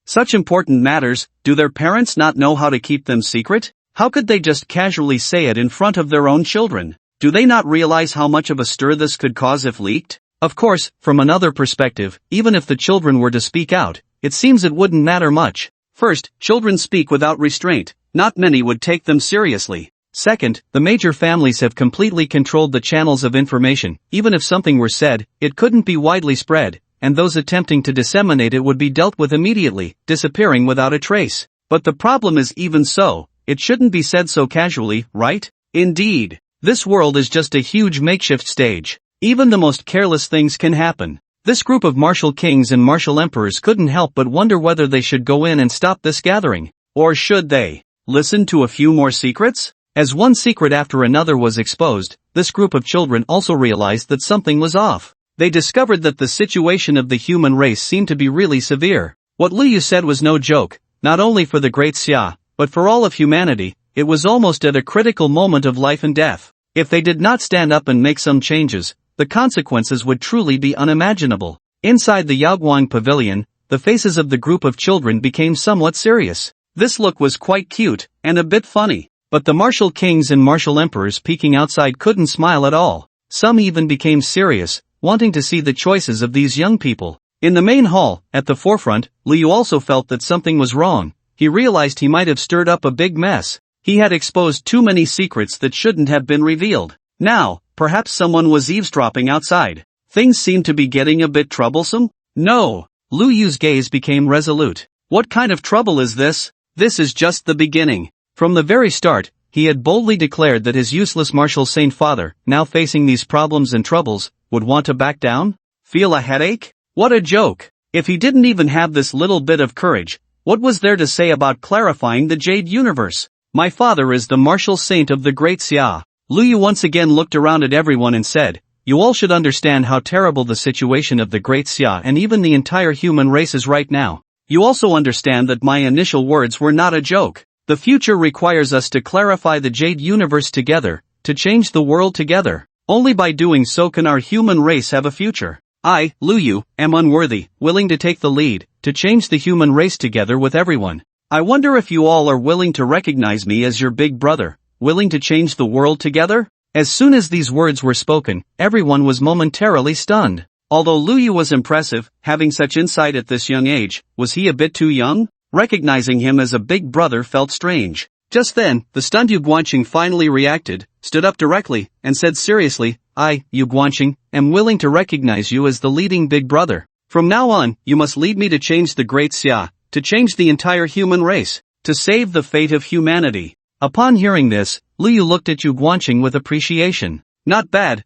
Such important matters, do their parents not know how to keep them secret? How could they just casually say it in front of their own children? Do they not realize how much of a stir this could cause if leaked? Of course, from another perspective, even if the children were to speak out, it seems it wouldn't matter much. First, children speak without restraint. Not many would take them seriously. Second, the major families have completely controlled the channels of information. Even if something were said, it couldn't be widely spread, and those attempting to disseminate it would be dealt with immediately, disappearing without a trace. But the problem is, even so, it shouldn't be said so casually, right? Indeed, this world is just a huge makeshift stage. Even the most careless things can happen. This group of martial kings and martial emperors couldn't help but wonder whether they should go in and stop this gathering. Or should they listen to a few more secrets? As one secret after another was exposed, this group of children also realized that something was off. They discovered that the situation of the human race seemed to be really severe. What Liu Yu said was no joke, not only for the Great Xia, but for all of humanity. It was almost at a critical moment of life and death. If they did not stand up and make some changes, the consequences would truly be unimaginable. Inside the Yaoguang pavilion, the faces of the group of children became somewhat serious. This look was quite cute, and a bit funny, but the martial kings and martial emperors peeking outside couldn't smile at all. Some even became serious, wanting to see the choices of these young people. In the main hall, at the forefront, Liu also felt that something was wrong. He realized he might have stirred up a big mess. He had exposed too many secrets that shouldn't have been revealed. Now, perhaps someone was eavesdropping outside. Things seemed to be getting a bit troublesome? No. Liu Yu's gaze became resolute. What kind of trouble is this? This is just the beginning. From the very start, he had boldly declared that his useless martial saint father, now facing these problems and troubles, would want to back down? Feel a headache? What a joke. If he didn't even have this little bit of courage, what was there to say about clarifying the Jade Universe? My father is the martial saint of the Great Xia. Liu Yu once again looked around at everyone and said, you all should understand how terrible the situation of the Great Xia and even the entire human race is right now. You also understand that my initial words were not a joke. The future requires us to clarify the Jade Universe together, to change the world together. Only by doing so can our human race have a future. I, Liu Yu, am unworthy, willing to take the lead, to change the human race together with everyone. I wonder if you all are willing to recognize me as your big brother, willing to change the world together? As soon as these words were spoken, everyone was momentarily stunned. Although Liu Yu was impressive, having such insight at this young age, was he a bit too young? Recognizing him as a big brother felt strange. Just then, the stunned Yu Guanqing finally reacted, stood up directly, and said seriously, I, Yu Guanqing, am willing to recognize you as the leading big brother. From now on, you must lead me to change the Great Xia, to change the entire human race, to save the fate of humanity. Upon hearing this, Liu Yu looked at Yu Guanqing with appreciation. Not bad,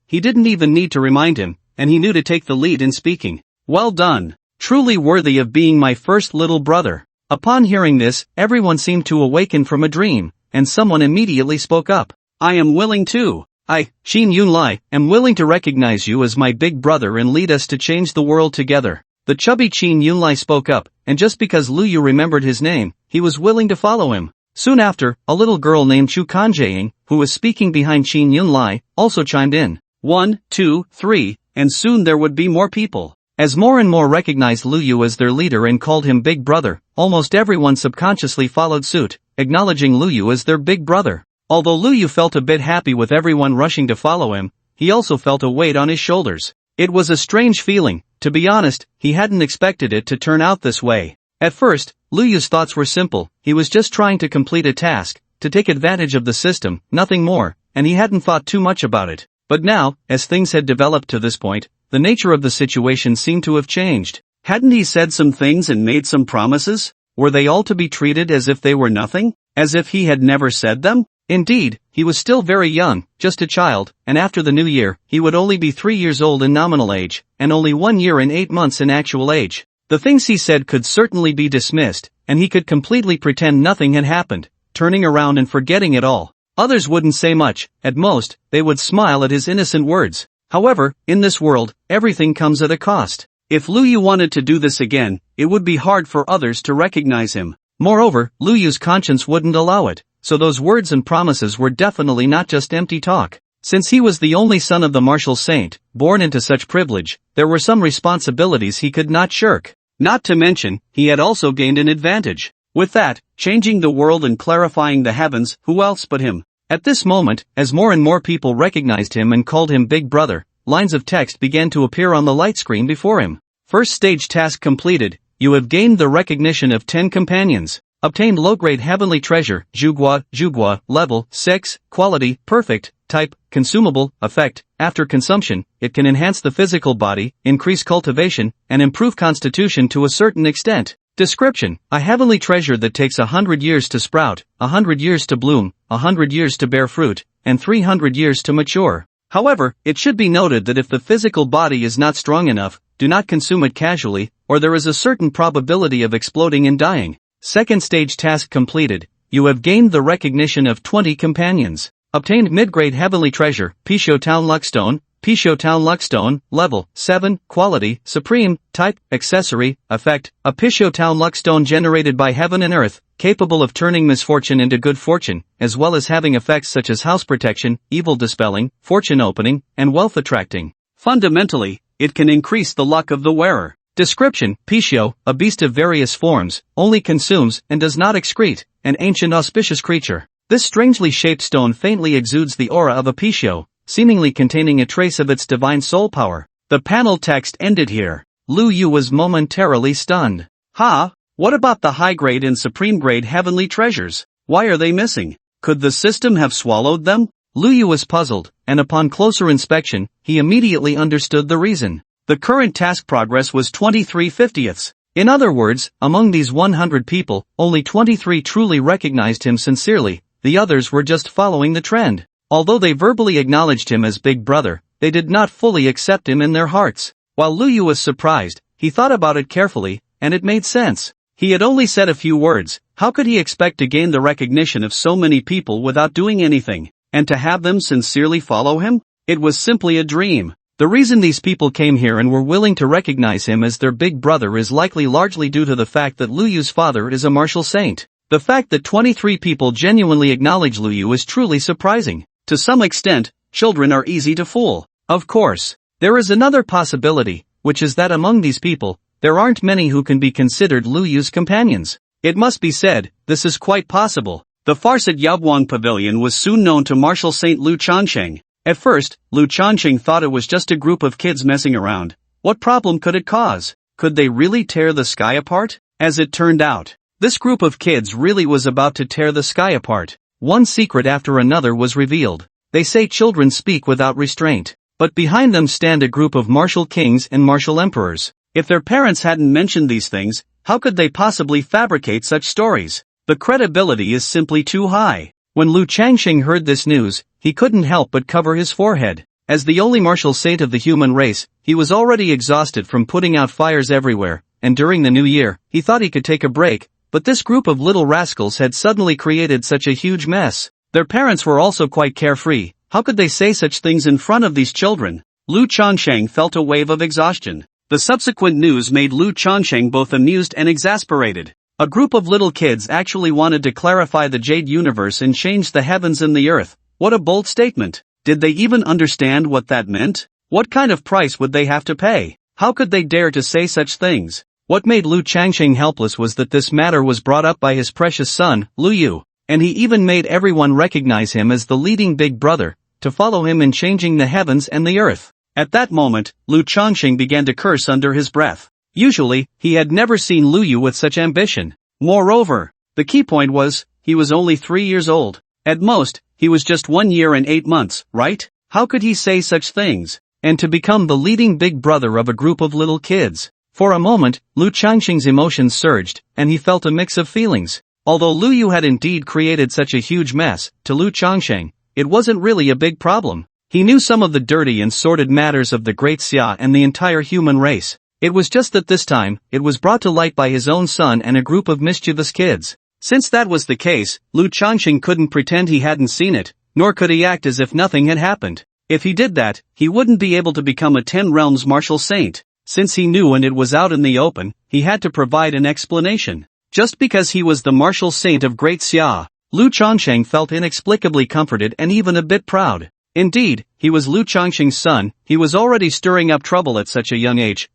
he didn't even need to remind him, and he knew to take the lead in speaking. Well done. Truly worthy of being my first little brother. Upon hearing this, everyone seemed to awaken from a dream, and someone immediately spoke up. I am willing to. I, Qin Yunlai, am willing to recognize you as my big brother and lead us to change the world together. The chubby Qin Yunlai spoke up, and just because Liu Yu remembered his name, he was willing to follow him. Soon after, a little girl named Chu Kanjiang, who was speaking behind Qin Yunlai, also chimed in. 1, 2, 3, and soon there would be more people. As more and more recognized Lu Yu as their leader and called him Big Brother, almost everyone subconsciously followed suit, acknowledging Lu Yu as their big brother. Although Lu Yu felt a bit happy with everyone rushing to follow him, he also felt a weight on his shoulders. It was a strange feeling. To be honest, he hadn't expected it to turn out this way. At first, Lu Yu's thoughts were simple. He was just trying to complete a task, to take advantage of the system, nothing more, and he hadn't thought too much about it. But now, as things had developed to this point, the nature of the situation seemed to have changed. Hadn't he said some things and made some promises? Were they all to be treated as if they were nothing? As if he had never said them? Indeed, he was still very young, just a child, and after the new year, he would only be 3 years old in nominal age, and only 1 year and 8 months in actual age. The things he said could certainly be dismissed, and he could completely pretend nothing had happened, turning around and forgetting it all. Others wouldn't say much, at most, they would smile at his innocent words. However, in this world, everything comes at a cost. If Lu Yu wanted to do this again, it would be hard for others to recognize him. Moreover, Lu Yu's conscience wouldn't allow it. So those words and promises were definitely not just empty talk. Since he was the only son of the martial saint, born into such privilege, there were some responsibilities he could not shirk. Not to mention, he had also gained an advantage. With that, changing the world and clarifying the heavens, who else but him? At this moment, as more and more people recognized him and called him Big Brother, lines of text began to appear on the light screen before him. First stage task completed. You have gained the recognition of 10 companions. Obtained low-grade heavenly treasure, Jugua, level, 6, quality, perfect, type, consumable, effect, after consumption, it can enhance the physical body, increase cultivation, and improve constitution to a certain extent. Description, a heavenly treasure that takes 100 years to sprout, 100 years to bloom, 100 years to bear fruit, and 300 years to mature. However, it should be noted that if the physical body is not strong enough, do not consume it casually, or there is a certain probability of exploding and dying. Second stage task completed. You have gained the recognition of 20 companions. Obtained mid-grade heavenly treasure, Pisho Town Luckstone, level, 7, quality, supreme, type, accessory, effect, a Pisho Town Luckstone generated by heaven and earth, capable of turning misfortune into good fortune, as well as having effects such as house protection, evil dispelling, fortune opening, and wealth attracting. Fundamentally, it can increase the luck of the wearer. Description, Pisho, a beast of various forms, only consumes and does not excrete, an ancient auspicious creature. This strangely shaped stone faintly exudes the aura of a Pisho, seemingly containing a trace of its divine soul power. The panel text ended here. Lu Yu was momentarily stunned. What about the high-grade and supreme-grade heavenly treasures? Why are they missing? Could the system have swallowed them? Lu Yu was puzzled, and upon closer inspection, he immediately understood the reason. The current task progress was 23/50ths. In other words, among these 100 people, only 23 truly recognized him sincerely, the others were just following the trend. Although they verbally acknowledged him as Big Brother, they did not fully accept him in their hearts. While Lu Yu was surprised, he thought about it carefully, and it made sense. He had only said a few words. How could he expect to gain the recognition of so many people without doing anything, and to have them sincerely follow him? It was simply a dream. The reason these people came here and were willing to recognize him as their big brother is likely largely due to the fact that Lu Yu's father is a martial saint. The fact that 23 people genuinely acknowledge Lu Yu is truly surprising. To some extent, children are easy to fool. Of course, there is another possibility, which is that among these people, there aren't many who can be considered Lu Yu's companions. It must be said, this is quite possible. The farce at Yaobuang Pavilion was soon known to martial saint Lu Chansheng. At first, Lu Chansheng thought it was just a group of kids messing around. What problem could it cause? Could they really tear the sky apart? As it turned out, this group of kids really was about to tear the sky apart. One secret after another was revealed. They say children speak without restraint, but behind them stand a group of martial kings and martial emperors. If their parents hadn't mentioned these things, how could they possibly fabricate such stories? The credibility is simply too high. When Lu Chansheng heard this news, he couldn't help but cover his forehead. As the only martial saint of the human race, he was already exhausted from putting out fires everywhere, and during the new year, he thought he could take a break, but this group of little rascals had suddenly created such a huge mess. Their parents were also quite carefree. How could they say such things in front of these children? Lu Chansheng felt a wave of exhaustion. The subsequent news made Lu Chansheng both amused and exasperated. A group of little kids actually wanted to clarify the Jade Universe and change the heavens and the earth. What a bold statement. Did they even understand what that meant? What kind of price would they have to pay? How could they dare to say such things? What made Lu Changsheng helpless was that this matter was brought up by his precious son, Lu Yu, and he even made everyone recognize him as the leading big brother, to follow him in changing the heavens and the earth. At that moment, Lu Changsheng began to curse under his breath. Usually, he had never seen Lu Yu with such ambition. Moreover, the key point was, he was only 3 years old. At most, he was just 1 year and 8 months, right? How could he say such things? And to become the leading big brother of a group of little kids. For a moment, Lu Changsheng's emotions surged, and he felt a mix of feelings. Although Lu Yu had indeed created such a huge mess, to Lu Changsheng, it wasn't really a big problem. He knew some of the dirty and sordid matters of the great Xia and the entire human race. It was just that this time, it was brought to light by his own son and a group of mischievous kids. Since that was the case, Lu Changsheng couldn't pretend he hadn't seen it, nor could he act as if nothing had happened. If he did that, he wouldn't be able to become a 10 realms martial saint. Since he knew and it was out in the open, he had to provide an explanation. Just because he was the martial saint of Great Xia, Lu Changsheng felt inexplicably comforted and even a bit proud. Indeed, he was Lu Changsheng's son, he was already stirring up trouble at such a young age.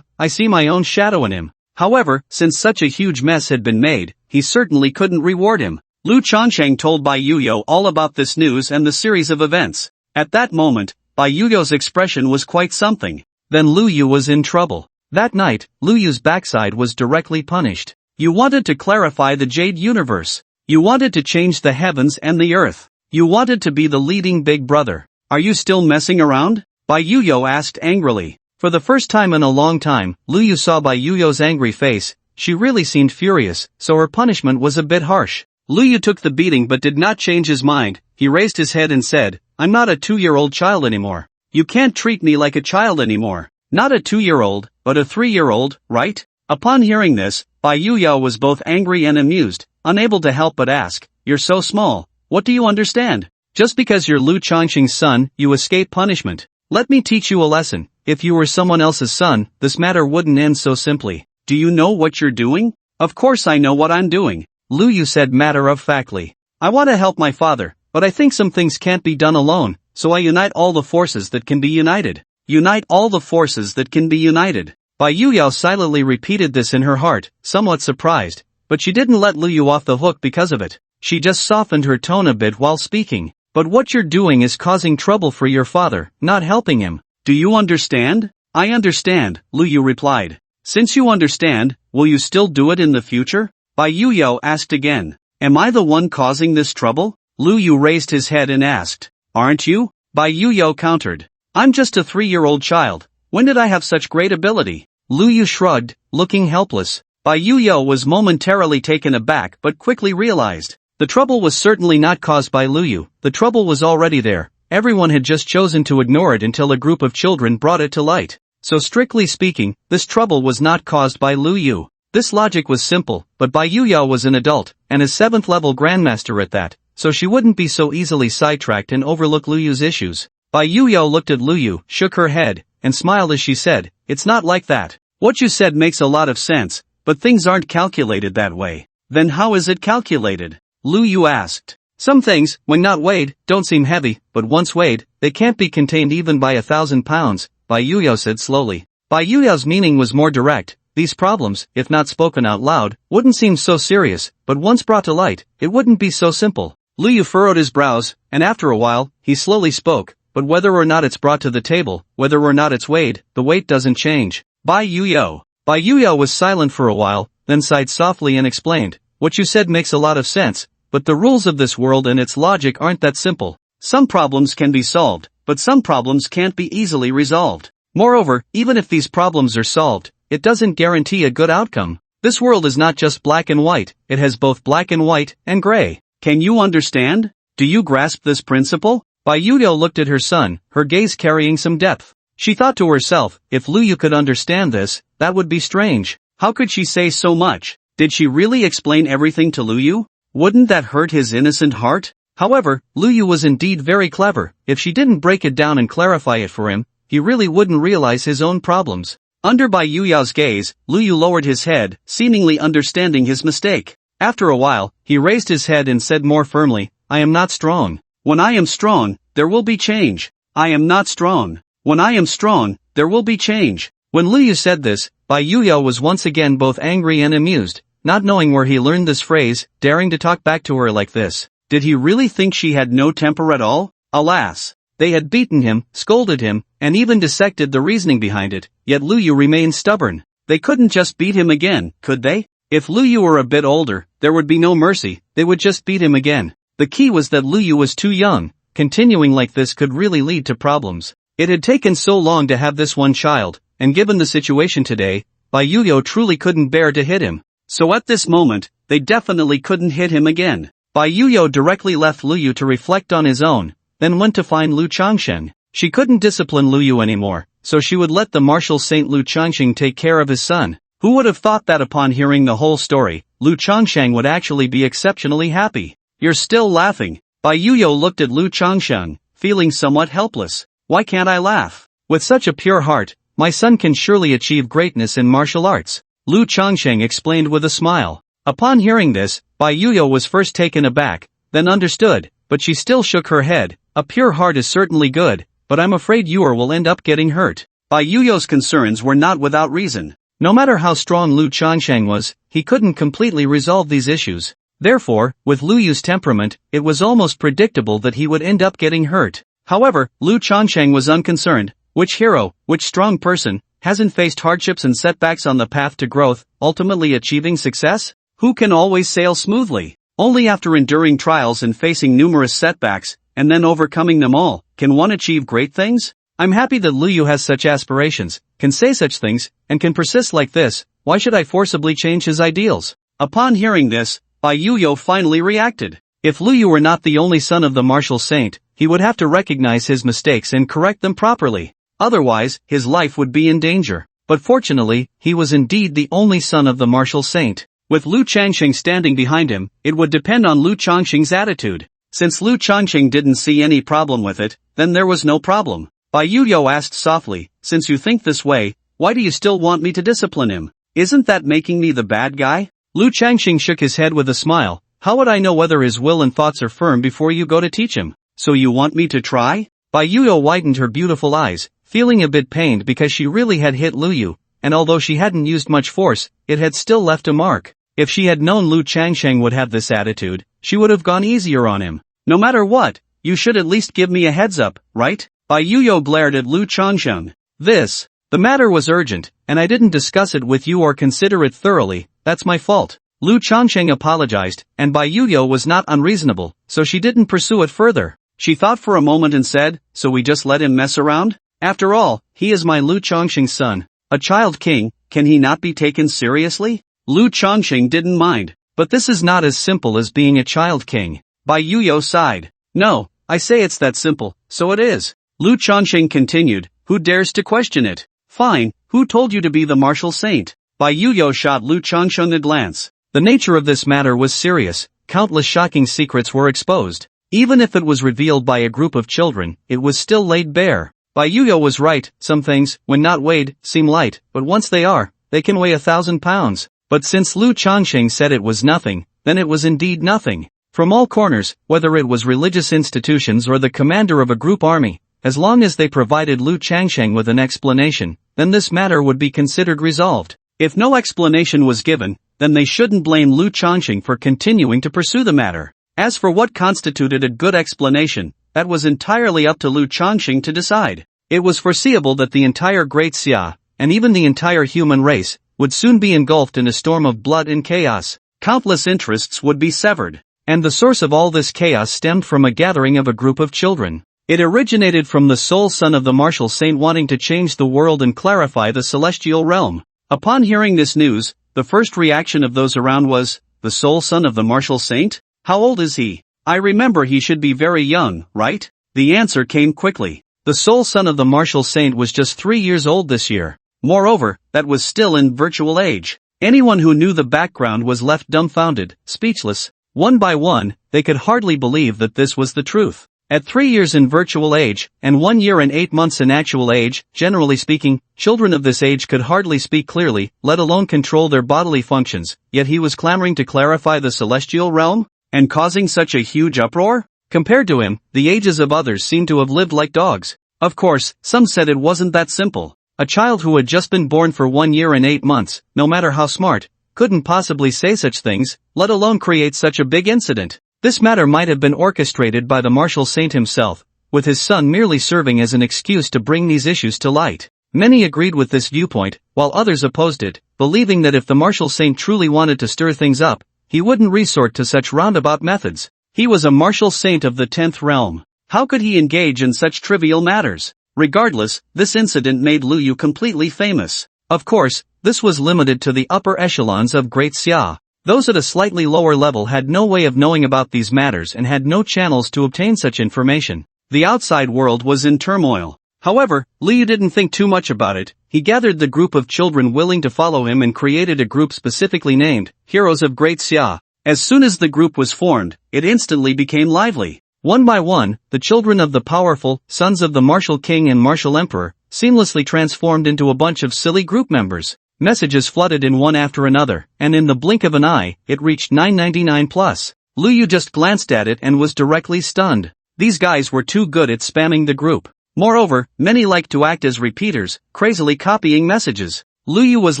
I see my own shadow in him. However, since such a huge mess had been made, he certainly couldn't reward him. Lu Changsheng told Bai Yuyo all about this news and the series of events. At that moment, Bai Yuyo's expression was quite something. Then Lu Yu was in trouble. That night, Lu Yu's backside was directly punished. You wanted to clarify the Jade Universe. You wanted to change the heavens and the earth. You wanted to be the leading big brother. Are you still messing around? Bai Yuyo asked angrily. For the first time in a long time, Lu Yu saw Bai Yuyo's angry face. She really seemed furious, so her punishment was a bit harsh. Lu Yu took the beating but did not change his mind. He raised his head and said, I'm not a 2-year-old child anymore. You can't treat me like a child anymore. Not a 2-year-old, but a 3-year-old, right? Upon hearing this, Bai Yuyo was both angry and amused, unable to help but ask, You're so small, what do you understand? Just because you're Lu Changsheng's son, you escape punishment. Let me teach you a lesson. If you were someone else's son, this matter wouldn't end so simply. Do you know what you're doing? Of course I know what I'm doing, Lu Yu said matter-of-factly. I want to help my father, but I think some things can't be done alone, so I unite all the forces that can be united. Unite all the forces that can be united. Bai Yuyo silently repeated this in her heart, somewhat surprised, but she didn't let Lu Yu off the hook because of it. She just softened her tone a bit while speaking. But what you're doing is causing trouble for your father, not helping him. Do you understand? I understand, Lu Yu replied. Since you understand, will you still do it in the future? Bai Yuyo asked again. Am I the one causing this trouble? Lu Yu raised his head and asked. Aren't you? Bai Yuyo countered. I'm just a 3-year-old child. When did I have such great ability? Lu Yu shrugged, looking helpless. Bai Yuyo was momentarily taken aback but quickly realized. The trouble was certainly not caused by Lu Yu. The trouble was already there. Everyone had just chosen to ignore it until a group of children brought it to light. So strictly speaking, this trouble was not caused by Lu Yu. This logic was simple, but Bai Yuyo was an adult, and a 7th level grandmaster at that, so she wouldn't be so easily sidetracked and overlook Lu Yu's issues. Bai Yuyo looked at Lu Yu, shook her head, and smiled as she said, It's not like that. What you said makes a lot of sense, but things aren't calculated that way. Then how is it calculated? Lu Yu asked. Some things, when not weighed, don't seem heavy, but once weighed, they can't be contained even by 1,000 pounds, Bai Yuyo said slowly. Bai Yuyo's meaning was more direct. These problems, if not spoken out loud, wouldn't seem so serious, but once brought to light, it wouldn't be so simple. Lu Yu furrowed his brows, and after a while, he slowly spoke, but whether or not it's brought to the table, whether or not it's weighed, the weight doesn't change. Bai Yuyo. Bai Yuyo was silent for a while, then sighed softly and explained, What you said makes a lot of sense. But the rules of this world and its logic aren't that simple. Some problems can be solved, but some problems can't be easily resolved. Moreover, even if these problems are solved, it doesn't guarantee a good outcome. This world is not just black and white, it has both black and white, and gray. Can you understand? Do you grasp this principle? Bai Yuyo looked at her son, her gaze carrying some depth. She thought to herself, if Lu Yu could understand this, that would be strange. How could she say so much? Did she really explain everything to Lu Yu? Wouldn't that hurt his innocent heart? However, Lu Yu was indeed very clever. If she didn't break it down and clarify it for him, he really wouldn't realize his own problems. Under Bai Yuyo's gaze, Lu Yu lowered his head, seemingly understanding his mistake. After a while, he raised his head and said more firmly, I am not strong. When I am strong, there will be change. I am not strong. When I am strong, there will be change. When Lu Yu said this, Bai Yuyo was once again both angry and amused, not knowing where he learned this phrase, daring to talk back to her like this. Did he really think she had no temper at all? Alas! They had beaten him, scolded him, and even dissected the reasoning behind it, yet Lu Yu remained stubborn. They couldn't just beat him again, could they? If Lu Yu were a bit older, there would be no mercy, they would just beat him again. The key was that Lu Yu was too young. Continuing like this could really lead to problems. It had taken so long to have this one child, and given the situation today, Bai Yuyo truly couldn't bear to hit him. So at this moment, they definitely couldn't hit him again. Bai Yuyo directly left Lu Yu to reflect on his own, then went to find Lu Changsheng. She couldn't discipline Lu Yu anymore, so she would let the martial saint Lu Changsheng take care of his son. Who would have thought that upon hearing the whole story, Lu Changsheng would actually be exceptionally happy? You're still laughing. Bai Yuyo looked at Lu Changsheng, feeling somewhat helpless. Why can't I laugh? With such a pure heart, my son can surely achieve greatness in martial arts. Lu Changsheng explained with a smile. Upon hearing this, Bai Yuyo was first taken aback, then understood, but she still shook her head. A pure heart is certainly good, but I'm afraid Yuer will end up getting hurt. Bai Yuyo's concerns were not without reason. No matter how strong Lu Changsheng was, he couldn't completely resolve these issues. Therefore, with Lu Yu's temperament, it was almost predictable that he would end up getting hurt. However, Lu Changsheng was unconcerned. Which hero, which strong person, hasn't faced hardships and setbacks on the path to growth, ultimately achieving success? Who can always sail smoothly? Only after enduring trials and facing numerous setbacks, and then overcoming them all, can one achieve great things? I'm happy that Lu Yu has such aspirations, can say such things, and can persist like this. Why should I forcibly change his ideals? Upon hearing this, Bai Yuyo finally reacted. If Lu Yu were not the only son of the martial saint, he would have to recognize his mistakes and correct them properly. Otherwise, his life would be in danger. But fortunately, he was indeed the only son of the martial saint. With Lu Changsheng standing behind him, it would depend on Lu Changsheng's attitude. Since Lu Changsheng didn't see any problem with it, then there was no problem. Bai Yuyo asked softly, since you think this way, why do you still want me to discipline him? Isn't that making me the bad guy? Lu Changsheng shook his head with a smile. How would I know whether his will and thoughts are firm before you go to teach him? So you want me to try? Bai Yuyo widened her beautiful eyes, feeling a bit pained because she really had hit Lu Yu, and although she hadn't used much force, it had still left a mark. If she had known Lu Changsheng would have this attitude, she would have gone easier on him. No matter what, you should at least give me a heads up, right? Bai Yuyo glared at Lu Changsheng. The matter was urgent, and I didn't discuss it with you or consider it thoroughly. That's my fault. Lu Changsheng apologized, and Bai Yuyo was not unreasonable, so she didn't pursue it further. She thought for a moment and said, so we just let him mess around? After all, he is my Lu Changsheng's son. A child king, can he not be taken seriously? Lu Changsheng didn't mind. But this is not as simple as being a child king. Bai Yuyo sighed. No, I say it's that simple, so it is. Lu Changsheng continued, who dares to question it? Fine, who told you to be the martial saint? Bai Yuyo shot Lu Changsheng a glance. The nature of this matter was serious. Countless shocking secrets were exposed. Even if it was revealed by a group of children, it was still laid bare. Bai Yuyo was right, some things, when not weighed, seem light, but once they are, they can weigh 1,000 pounds. But since Lu Changsheng said it was nothing, then it was indeed nothing. From all corners, whether it was religious institutions or the commander of a group army, as long as they provided Lu Changsheng with an explanation, then this matter would be considered resolved. If no explanation was given, then they shouldn't blame Lu Changsheng for continuing to pursue the matter. As for what constituted a good explanation, that was entirely up to Lu Changsheng to decide. It was foreseeable that the entire Great Xia, and even the entire human race, would soon be engulfed in a storm of blood and chaos. Countless interests would be severed. And the source of all this chaos stemmed from a gathering of a group of children. It originated from the sole son of the martial saint wanting to change the world and clarify the celestial realm. Upon hearing this news, the first reaction of those around was, the sole son of the martial saint? How old is he? I remember he should be very young, right? The answer came quickly. The sole son of the martial saint was just 3 years old this year. Moreover, that was still in virtual age. Anyone who knew the background was left dumbfounded, speechless. One by one, they could hardly believe that this was the truth. At 3 years in virtual age, and 1 year and 8 months in actual age, generally speaking, children of this age could hardly speak clearly, let alone control their bodily functions, yet he was clamoring to clarify the celestial realm? And causing such a huge uproar? Compared to him, the ages of others seemed to have lived like dogs. Of course, some said it wasn't that simple. A child who had just been born for 1 year and 8 months, no matter how smart, couldn't possibly say such things, let alone create such a big incident. This matter might have been orchestrated by the martial saint himself, with his son merely serving as an excuse to bring these issues to light. Many agreed with this viewpoint, while others opposed it, believing that if the martial saint truly wanted to stir things up, he wouldn't resort to such roundabout methods. He was a martial saint of the 10th realm. How could he engage in such trivial matters? Regardless, this incident made Lu Yu completely famous. Of course, this was limited to the upper echelons of Great Xia. Those at a slightly lower level had no way of knowing about these matters and had no channels to obtain such information. The outside world was in turmoil. However, Lu Yu didn't think too much about it. He gathered the group of children willing to follow him and created a group specifically named Heroes of Great Xia. As soon as the group was formed, it instantly became lively. One by one, the children of the powerful, sons of the martial king and martial emperor, seamlessly transformed into a bunch of silly group members. Messages flooded in one after another, and in the blink of an eye, it reached 999 plus. Lu Yu just glanced at it and was directly stunned. These guys were too good at spamming the group. Moreover, many liked to act as repeaters, crazily copying messages. Lu Yu was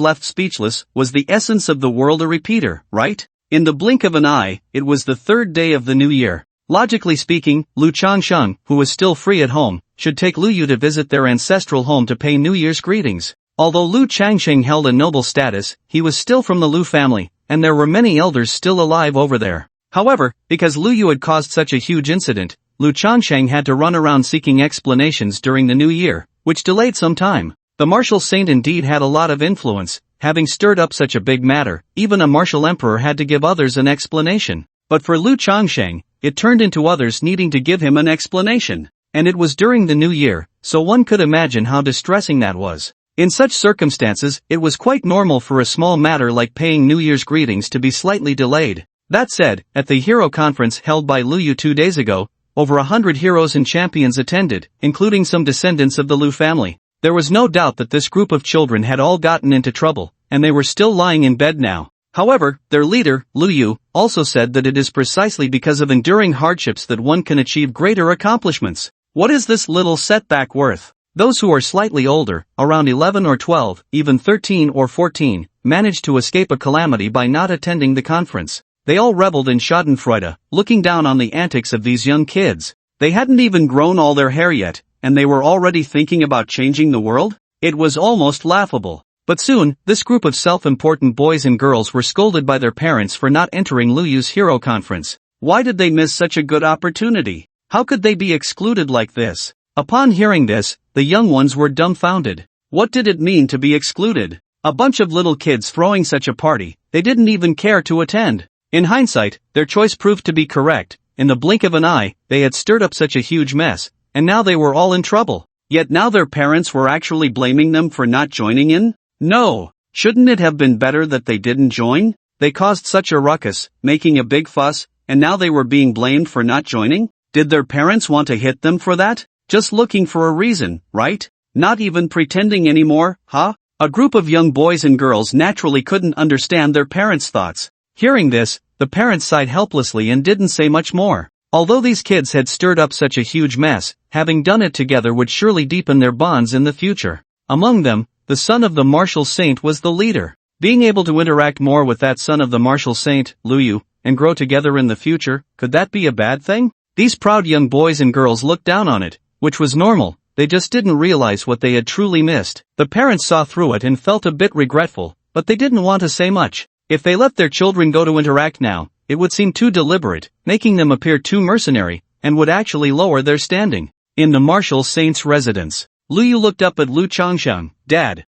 left speechless. Was the essence of the world a repeater, right? In the blink of an eye, it was the 3rd day of the new year. Logically speaking, Lu Changsheng, who was still free at home, should take Lu Yu to visit their ancestral home to pay New Year's greetings. Although Lu Changsheng held a noble status, he was still from the Lu family, and there were many elders still alive over there. However, because Lu Yu had caused such a huge incident, Lu Changsheng had to run around seeking explanations during the new year, which delayed some time. The martial saint indeed had a lot of influence. Having stirred up such a big matter, even a martial emperor had to give others an explanation. But for Lu Changsheng, it turned into others needing to give him an explanation. And it was during the new year, so one could imagine how distressing that was. In such circumstances, it was quite normal for a small matter like paying New Year's greetings to be slightly delayed. That said, at the hero conference held by Lu Yu 2 days ago, over 100 heroes and champions attended, including some descendants of the Lu family. There was no doubt that this group of children had all gotten into trouble, and they were still lying in bed now. However, their leader, Lu Yu, also said that it is precisely because of enduring hardships that one can achieve greater accomplishments. What is this little setback worth? Those who are slightly older, around 11 or 12, even 13 or 14, managed to escape a calamity by not attending the conference. They all reveled in schadenfreude, looking down on the antics of these young kids. They hadn't even grown all their hair yet, and they were already thinking about changing the world? It was almost laughable. But soon, this group of self-important boys and girls were scolded by their parents for not entering Lu Yu's hero conference. Why did they miss such a good opportunity? How could they be excluded like this? Upon hearing this, the young ones were dumbfounded. What did it mean to be excluded? A bunch of little kids throwing such a party, they didn't even care to attend. In hindsight, their choice proved to be correct. In the blink of an eye, they had stirred up such a huge mess, and now they were all in trouble. Yet now their parents were actually blaming them for not joining in? No! Shouldn't it have been better that they didn't join? They caused such a ruckus, making a big fuss, and now they were being blamed for not joining? Did their parents want to hit them for that? Just looking for a reason, right? Not even pretending anymore, huh? A group of young boys and girls naturally couldn't understand their parents' thoughts. Hearing this, the parents sighed helplessly and didn't say much more. Although these kids had stirred up such a huge mess, having done it together would surely deepen their bonds in the future. Among them, the son of the martial saint was the leader. Being able to interact more with that son of the martial saint, Lu Yu, and grow together in the future, could that be a bad thing? These proud young boys and girls looked down on it, which was normal. They just didn't realize what they had truly missed. The parents saw through it and felt a bit regretful, but they didn't want to say much. If they let their children go to interact now, it would seem too deliberate, making them appear too mercenary, and would actually lower their standing. In the martial saint's residence, Lu Yu looked up at Lu Changsheng. Dad.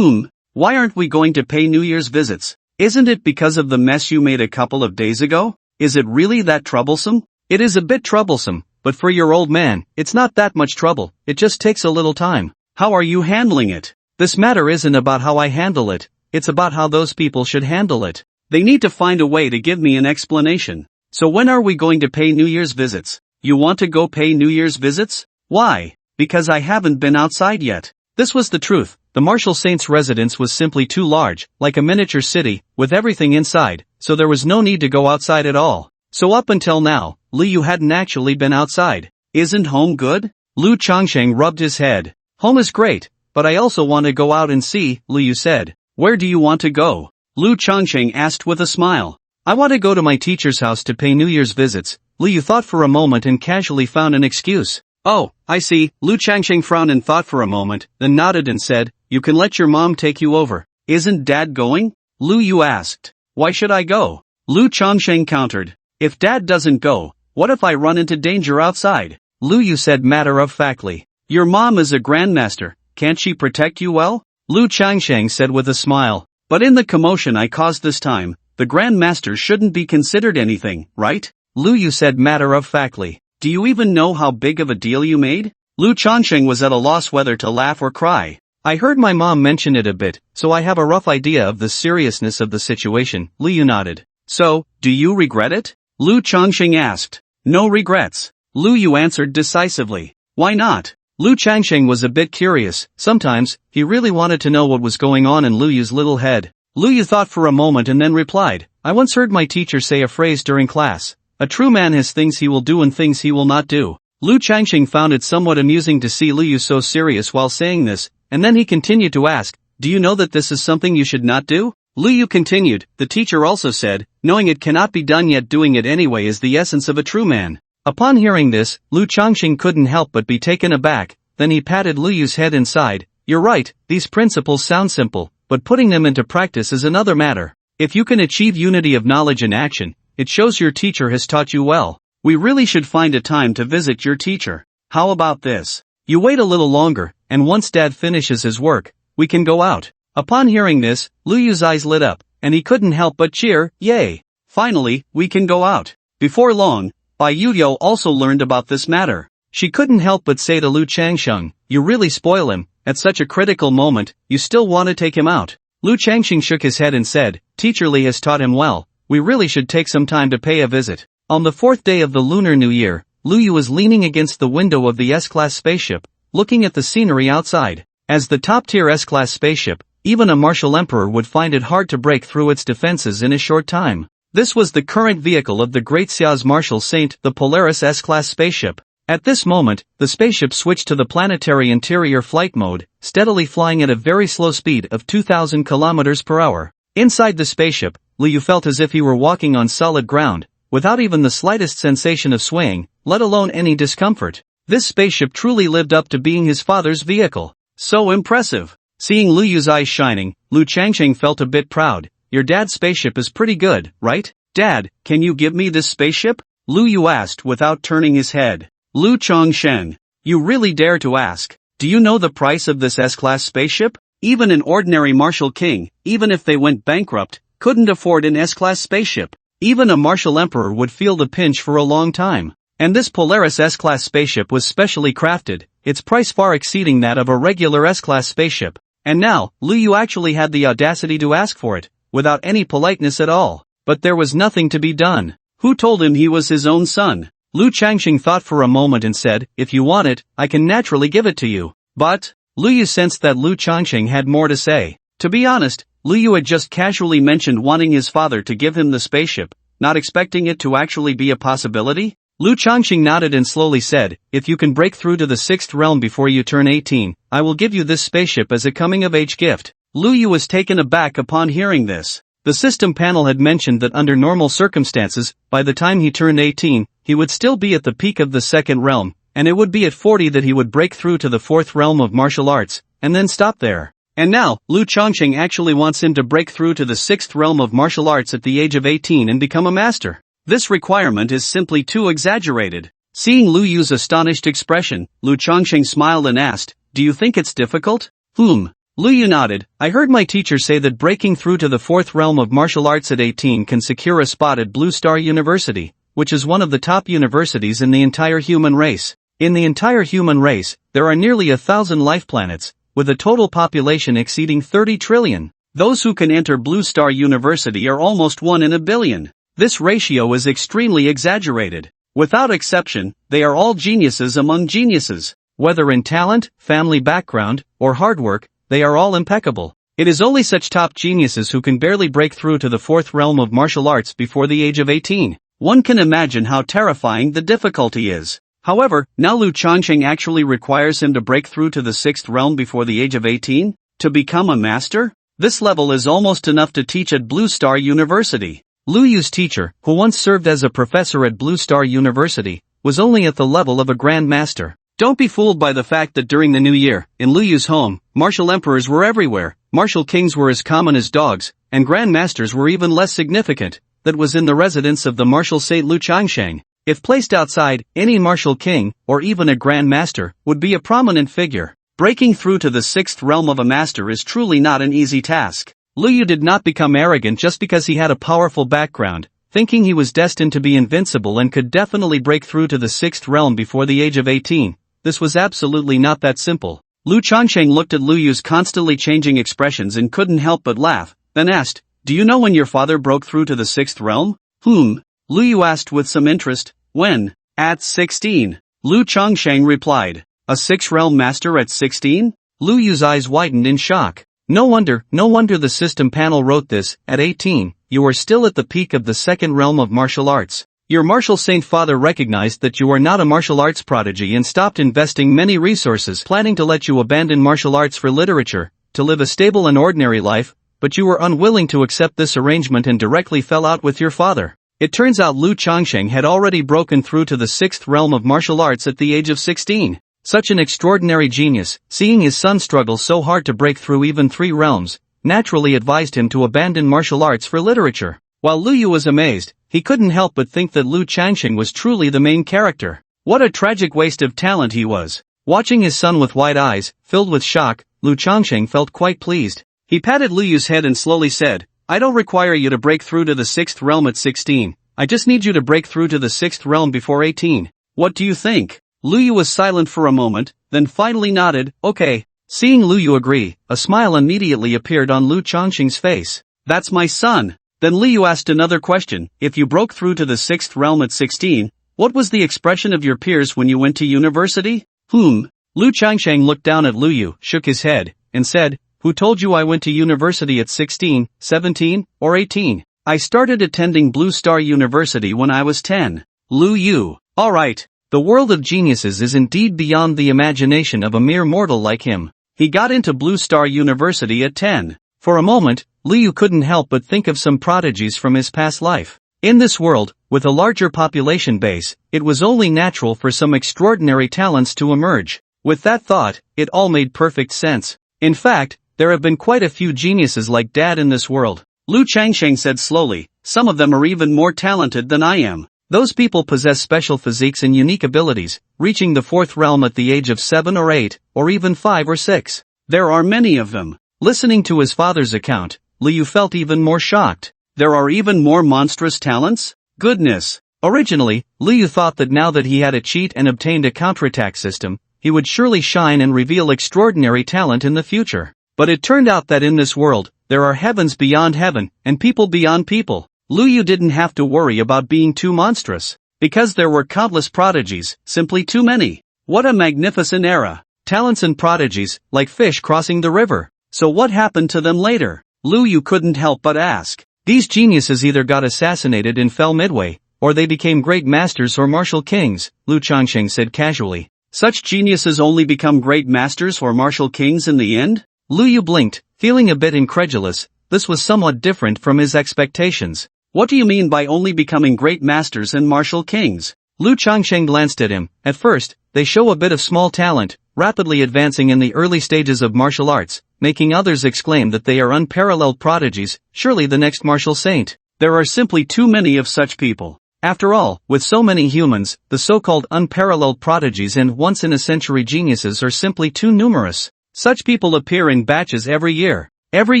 Why aren't we going to pay New Year's visits? Isn't it because of the mess you made a couple of days ago? Is it really that troublesome? It is a bit troublesome, but for your old man, it's not that much trouble. It just takes a little time. How are you handling it? This matter isn't about how I handle it. It's about how those people should handle it. They need to find a way to give me an explanation. So when are we going to pay New Year's visits? You want to go pay New Year's visits? Why? Because I haven't been outside yet. This was the truth. The martial saint's residence was simply too large, like a miniature city, with everything inside, so there was no need to go outside at all. So up until now, Lu Yu hadn't actually been outside. Isn't home good? Lu Changsheng rubbed his head. Home is great, but I also want to go out and see, Liu said. Where do you want to go? Lu Changsheng asked with a smile. I want to go to my teacher's house to pay New Year's visits. Liu thought for a moment and casually found an excuse. Oh, I see. Lu Changsheng frowned and thought for a moment, then nodded and said, you can let your mom take you over. Isn't Dad going? Lu Yu asked. Why should I go? Lu Changsheng countered. If Dad doesn't go, what if I run into danger outside? Lu Yu said matter-of-factly. Your mom is a grandmaster, can't she protect you well? Lu Changsheng said with a smile. But in the commotion I caused this time, the grandmaster shouldn't be considered anything, right? Lu Yu said matter-of-factly. Do you even know how big of a deal you made? Lu Changsheng was at a loss whether to laugh or cry. I heard my mom mention it a bit, so I have a rough idea of the seriousness of the situation. Lu Yu nodded. So, do you regret it? Lu Changsheng asked. No regrets. Lu Yu answered decisively. Why not? Lu Changsheng was a bit curious. Sometimes, he really wanted to know what was going on in Lu Yu's little head. Lu Yu thought for a moment and then replied, I once heard my teacher say a phrase during class. A true man has things he will do and things he will not do. Lu Changsheng found it somewhat amusing to see Lu Yu so serious while saying this, and then he continued to ask, do you know that this is something you should not do? Lu Yu continued, the teacher also said, knowing it cannot be done yet doing it anyway is the essence of a true man. Upon hearing this, Lu Changsheng couldn't help but be taken aback, then he patted Lu Yu's head and sighed. You're right, these principles sound simple, but putting them into practice is another matter. If you can achieve unity of knowledge and action, it shows your teacher has taught you well. We really should find a time to visit your teacher. How about this? You wait a little longer, and once Dad finishes his work, we can go out. Upon hearing this, Lu Yu's eyes lit up, and he couldn't help but cheer, yay! Finally, we can go out. Before long, Bai Yuyo also learned about this matter. She couldn't help but say to Lu Changsheng, you really spoil him, at such a critical moment, you still want to take him out. Lu Changsheng shook his head and said, Teacher Li has taught him well, we really should take some time to pay a visit. On the fourth day of the Lunar New Year, Lu Yu was leaning against the window of the S-Class spaceship, looking at the scenery outside. As the top-tier S-Class spaceship, even a martial emperor would find it hard to break through its defenses in a short time. This was the current vehicle of the Great Xia's martial saint, the Polaris S-Class spaceship. At this moment, the spaceship switched to the planetary interior flight mode, steadily flying at a very slow speed of 2,000 kilometers per hour. Inside the spaceship, Lu Yu felt as if he were walking on solid ground, without even the slightest sensation of swaying, let alone any discomfort. This spaceship truly lived up to being his father's vehicle. So impressive. Seeing Lu Yu's eyes shining, Lu Changsheng felt a bit proud. Your dad's spaceship is pretty good, right? Dad, can you give me this spaceship? Lu Yu asked without turning his head. Lu Changsheng, you really dare to ask. Do you know the price of this S-Class spaceship? Even an ordinary martial king, even if they went bankrupt, couldn't afford an S-Class spaceship. Even a martial emperor would feel the pinch for a long time. And this Polaris S-Class spaceship was specially crafted, its price far exceeding that of a regular S-Class spaceship. And now, Lu Yu actually had the audacity to ask for it, without any politeness at all. But there was nothing to be done. Who told him he was his own son? Lu Changsheng thought for a moment and said, if you want it, I can naturally give it to you. But, Lu Yu sensed that Lu Changsheng had more to say. To be honest, Lu Yu had just casually mentioned wanting his father to give him the spaceship, not expecting it to actually be a possibility. Lu Changsheng nodded and slowly said, if you can break through to the 6th realm before you turn 18, I will give you this spaceship as a coming-of-age gift. Lu Yu was taken aback upon hearing this. The system panel had mentioned that under normal circumstances, by the time he turned 18, he would still be at the peak of the 2nd realm, and it would be at 40 that he would break through to the 4th realm of martial arts, and then stop there. And now, Lu Changsheng actually wants him to break through to the 6th realm of martial arts at the age of 18 and become a master. This requirement is simply too exaggerated. Seeing Lu Yu's astonished expression, Lu Changsheng smiled and asked, do you think it's difficult? Lu Yu nodded. I heard my teacher say that breaking through to the 4th realm of martial arts at 18 can secure a spot at Blue Star University, which is one of the top universities in the entire human race. In the entire human race, there are nearly 1,000 life planets, with a total population exceeding 30 trillion. Those who can enter Blue Star University are almost 1 in a billion. This ratio is extremely exaggerated. Without exception, they are all geniuses among geniuses. Whether in talent, family background, or hard work, they are all impeccable. It is only such top geniuses who can barely break through to the 4th realm of martial arts before the age of 18. One can imagine how terrifying the difficulty is. However, now Lu Changsheng actually requires him to break through to the 6th realm before the age of 18? To become a master? This level is almost enough to teach at Blue Star University. Lu Yu's teacher, who once served as a professor at Blue Star University, was only at the level of a Grand Master. Don't be fooled by the fact that during the new year, in Lu Yu's home, martial emperors were everywhere, martial kings were as common as dogs, and Grand Masters were even less significant. That was in the residence of the martial saint Lu Changsheng. If placed outside, any martial king, or even a Grand Master, would be a prominent figure. Breaking through to the 6th realm of a master is truly not an easy task. Lu Yu did not become arrogant just because he had a powerful background, thinking he was destined to be invincible and could definitely break through to the 6th realm before the age of 18. This was absolutely not that simple. Lu Changsheng looked at Lu Yu's constantly changing expressions and couldn't help but laugh, then asked, "Do you know when your father broke through to the 6th realm?" Lu Yu asked with some interest. "When?" "At 16. Lu Changsheng replied. "A 6th realm master at 16? Lu Yu's eyes widened in shock. No wonder the system panel wrote this. At 18, you are still at the peak of the 2nd realm of martial arts. Your martial saint father recognized that you are not a martial arts prodigy and stopped investing many resources planning to let you abandon martial arts for literature, to live a stable and ordinary life, but you were unwilling to accept this arrangement and directly fell out with your father." It turns out Lu Changsheng had already broken through to the 6th realm of martial arts at the age of 16. Such an extraordinary genius, seeing his son struggle so hard to break through even 3 realms, naturally advised him to abandon martial arts for literature. While Lu Yu was amazed, he couldn't help but think that Lu Changsheng was truly the main character. What a tragic waste of talent he was. Watching his son with wide eyes, filled with shock, Lu Changsheng felt quite pleased. He patted Lu Yu's head and slowly said, "I don't require you to break through to the 6th realm at 16. I just need you to break through to the 6th realm before 18. What do you think?" Lu Yu was silent for a moment, then finally nodded, "Okay." Seeing Lu Yu agree, a smile immediately appeared on Lu Changsheng's face. "That's my son." Then Lu Yu asked another question. "If you broke through to the 6th realm at 16, what was the expression of your peers when you went to university?" Lu Changsheng looked down at Lu Yu, shook his head, and said, "Who told you I went to university at 16, 17, or 18? I started attending Blue Star University when I was 10. Lu Yu. Alright. The world of geniuses is indeed beyond the imagination of a mere mortal like him. He got into Blue Star University at 10. For a moment, Lu Yu couldn't help but think of some prodigies from his past life. In this world, with a larger population base, it was only natural for some extraordinary talents to emerge. With that thought, it all made perfect sense. In fact, there have been quite a few geniuses like Dad in this world. Lu Changsheng said slowly, "Some of them are even more talented than I am. Those people possess special physiques and unique abilities, reaching the 4th realm at the age of 7 or 8, or even 5 or 6. There are many of them." Listening to his father's account, Lu Yu felt even more shocked. There are even more monstrous talents? Goodness! Originally, Lu Yu thought that now that he had a cheat and obtained a counterattack system, he would surely shine and reveal extraordinary talent in the future. But it turned out that in this world, there are heavens beyond heaven, and people beyond people. Lu Yu didn't have to worry about being too monstrous, because there were countless prodigies, simply too many. What a magnificent era! Talents and prodigies, like fish crossing the river. So what happened to them later? Lu Yu couldn't help but ask. These geniuses either got assassinated and fell midway, or they became great masters or martial kings, Lu Changsheng said casually. Such geniuses only become great masters or martial kings in the end? Lu Yu blinked, feeling a bit incredulous. This was somewhat different from his expectations. What do you mean by only becoming great masters and martial kings? Lu Changsheng glanced at him. At first, they show a bit of small talent, rapidly advancing in the early stages of martial arts, making others exclaim that they are unparalleled prodigies, surely the next martial saint. There are simply too many of such people. After all, with so many humans, the so-called unparalleled prodigies and once-in-a-century geniuses are simply too numerous. Such people appear in batches every year. Every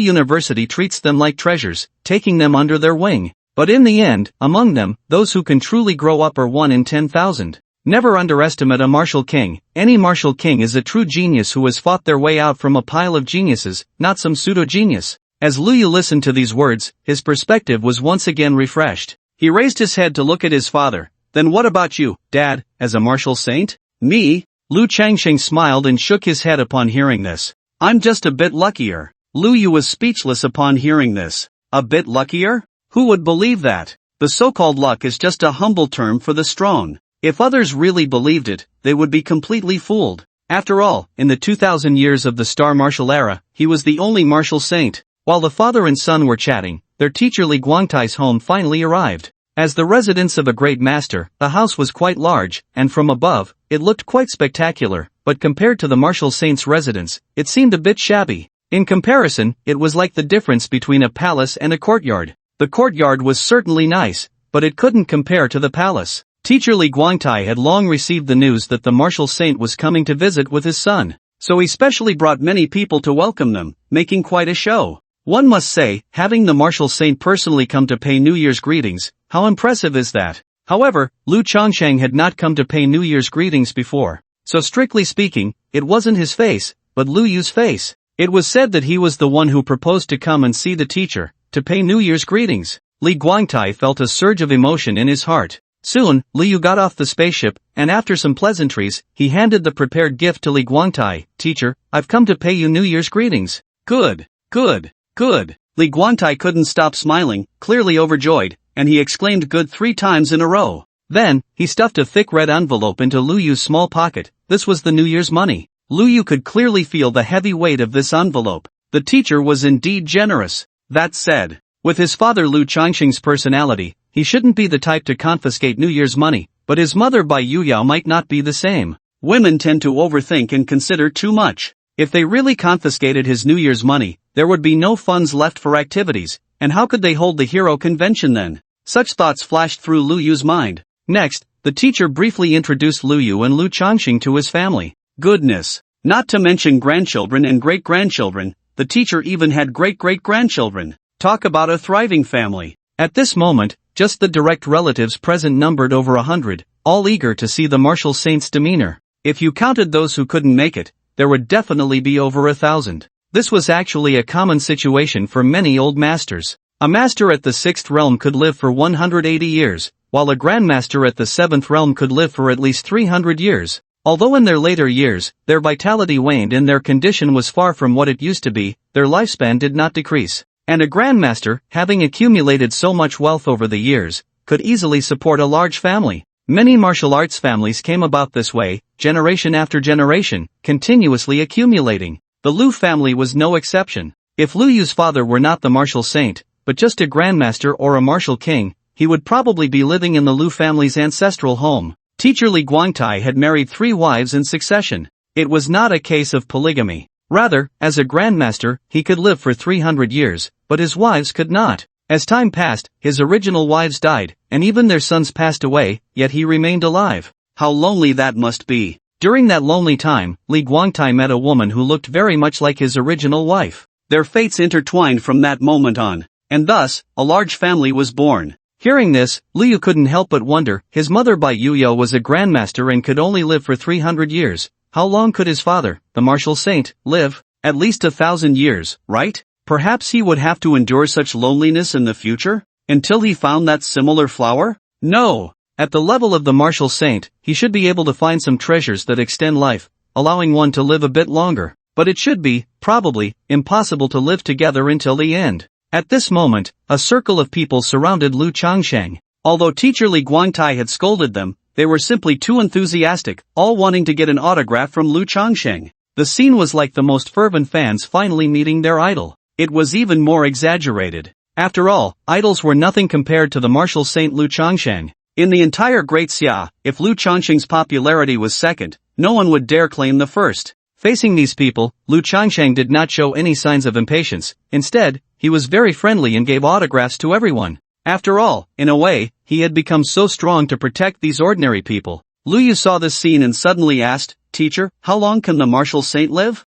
university treats them like treasures, taking them under their wing. But in the end, among them, those who can truly grow up are 1 in 10,000. Never underestimate a martial king. Any martial king is a true genius who has fought their way out from a pile of geniuses, not some pseudo-genius. As Lu Yu listened to these words, his perspective was once again refreshed. He raised his head to look at his father. "Then what about you, Dad, as a martial saint?" "Me?" Lu Changsheng smiled and shook his head upon hearing this. "I'm just a bit luckier." Lu Yu was speechless upon hearing this. A bit luckier? Who would believe that? The so-called luck is just a humble term for the strong. If others really believed it, they would be completely fooled. After all, in the 2000 years of the star martial era, he was the only martial saint. While the father and son were chatting, their teacher Li Guangtai's home finally arrived. As the residence of a great master, the house was quite large, and from above, it looked quite spectacular, but compared to the martial saint's residence, it seemed a bit shabby. In comparison, it was like the difference between a palace and a courtyard. The courtyard was certainly nice, but it couldn't compare to the palace. Teacher Li Guangtai had long received the news that the martial saint was coming to visit with his son, so he specially brought many people to welcome them, making quite a show. One must say, having the martial saint personally come to pay New Year's greetings, how impressive is that? However, Lu Changsheng had not come to pay New Year's greetings before, so strictly speaking, it wasn't his face, but Lu Yu's face. It was said that he was the one who proposed to come and see the teacher, to pay New Year's greetings. Li Guangtai felt a surge of emotion in his heart. Soon, Lu Yu got off the spaceship, and after some pleasantries, he handed the prepared gift to Li Guangtai. Teacher, I've come to pay you New Year's greetings. Good. Li Guangtai couldn't stop smiling, clearly overjoyed, and he exclaimed good 3 times in a row. Then, he stuffed a thick red envelope into Lu Yu's small pocket. This was the New Year's money. Lu Yu could clearly feel the heavy weight of this envelope. The teacher was indeed generous. That said, with his father Lu Changsheng's personality, he shouldn't be the type to confiscate New Year's money, but his mother Bai Yuyao might not be the same. Women tend to overthink and consider too much. If they really confiscated his New Year's money, there would be no funds left for activities, and how could they hold the hero convention then? Such thoughts flashed through Lu Yu's mind. Next, the teacher briefly introduced Lu Yu and Lu Changsheng to his family. Goodness! Not to mention grandchildren and great-grandchildren, the teacher even had great-great-grandchildren. Talk about a thriving family. At this moment, just the direct relatives present numbered over 100, all eager to see the martial saint's demeanor. If you counted those who couldn't make it, there would definitely be over 1,000. This was actually a common situation for many old masters. A master at the 6th realm could live for 180 years, while a grandmaster at the 7th realm could live for at least 300 years. Although in their later years, their vitality waned and their condition was far from what it used to be, their lifespan did not decrease. And a grandmaster, having accumulated so much wealth over the years, could easily support a large family. Many martial arts families came about this way, generation after generation, continuously accumulating. The Lu family was no exception. If Lu Yu's father were not the martial saint, but just a grandmaster or a martial king, he would probably be living in the Lu family's ancestral home. Teacher Li Guangtai had married 3 wives in succession. It was not a case of polygamy. Rather, as a grandmaster, he could live for 300 years, but his wives could not. As time passed, his original wives died, and even their sons passed away, yet he remained alive. How lonely that must be. During that lonely time, Li Guangtai met a woman who looked very much like his original wife. Their fates intertwined from that moment on, and thus, a large family was born. Hearing this, Lu Yu couldn't help but wonder, his mother Bai Yuyao was a grandmaster and could only live for 300 years. How long could his father, the martial saint, live? At least 1,000 years, right? Perhaps he would have to endure such loneliness in the future? Until he found that similar flower? No! At the level of the martial saint, he should be able to find some treasures that extend life, allowing one to live a bit longer. But it should be, probably, impossible to live together until the end. At this moment, a circle of people surrounded Lu Changsheng. Although teacher Li Guangtai had scolded them, they were simply too enthusiastic, all wanting to get an autograph from Lu Changsheng. The scene was like the most fervent fans finally meeting their idol. It was even more exaggerated. After all, idols were nothing compared to the martial saint Lu Changsheng. In the entire Great Xia, if Lu Changsheng's popularity was second, no one would dare claim the first. Facing these people, Lu Changsheng did not show any signs of impatience. Instead, he was very friendly and gave autographs to everyone. After all, in a way, he had become so strong to protect these ordinary people. Lu Yu saw this scene and suddenly asked, "Teacher, how long can the martial saint live?"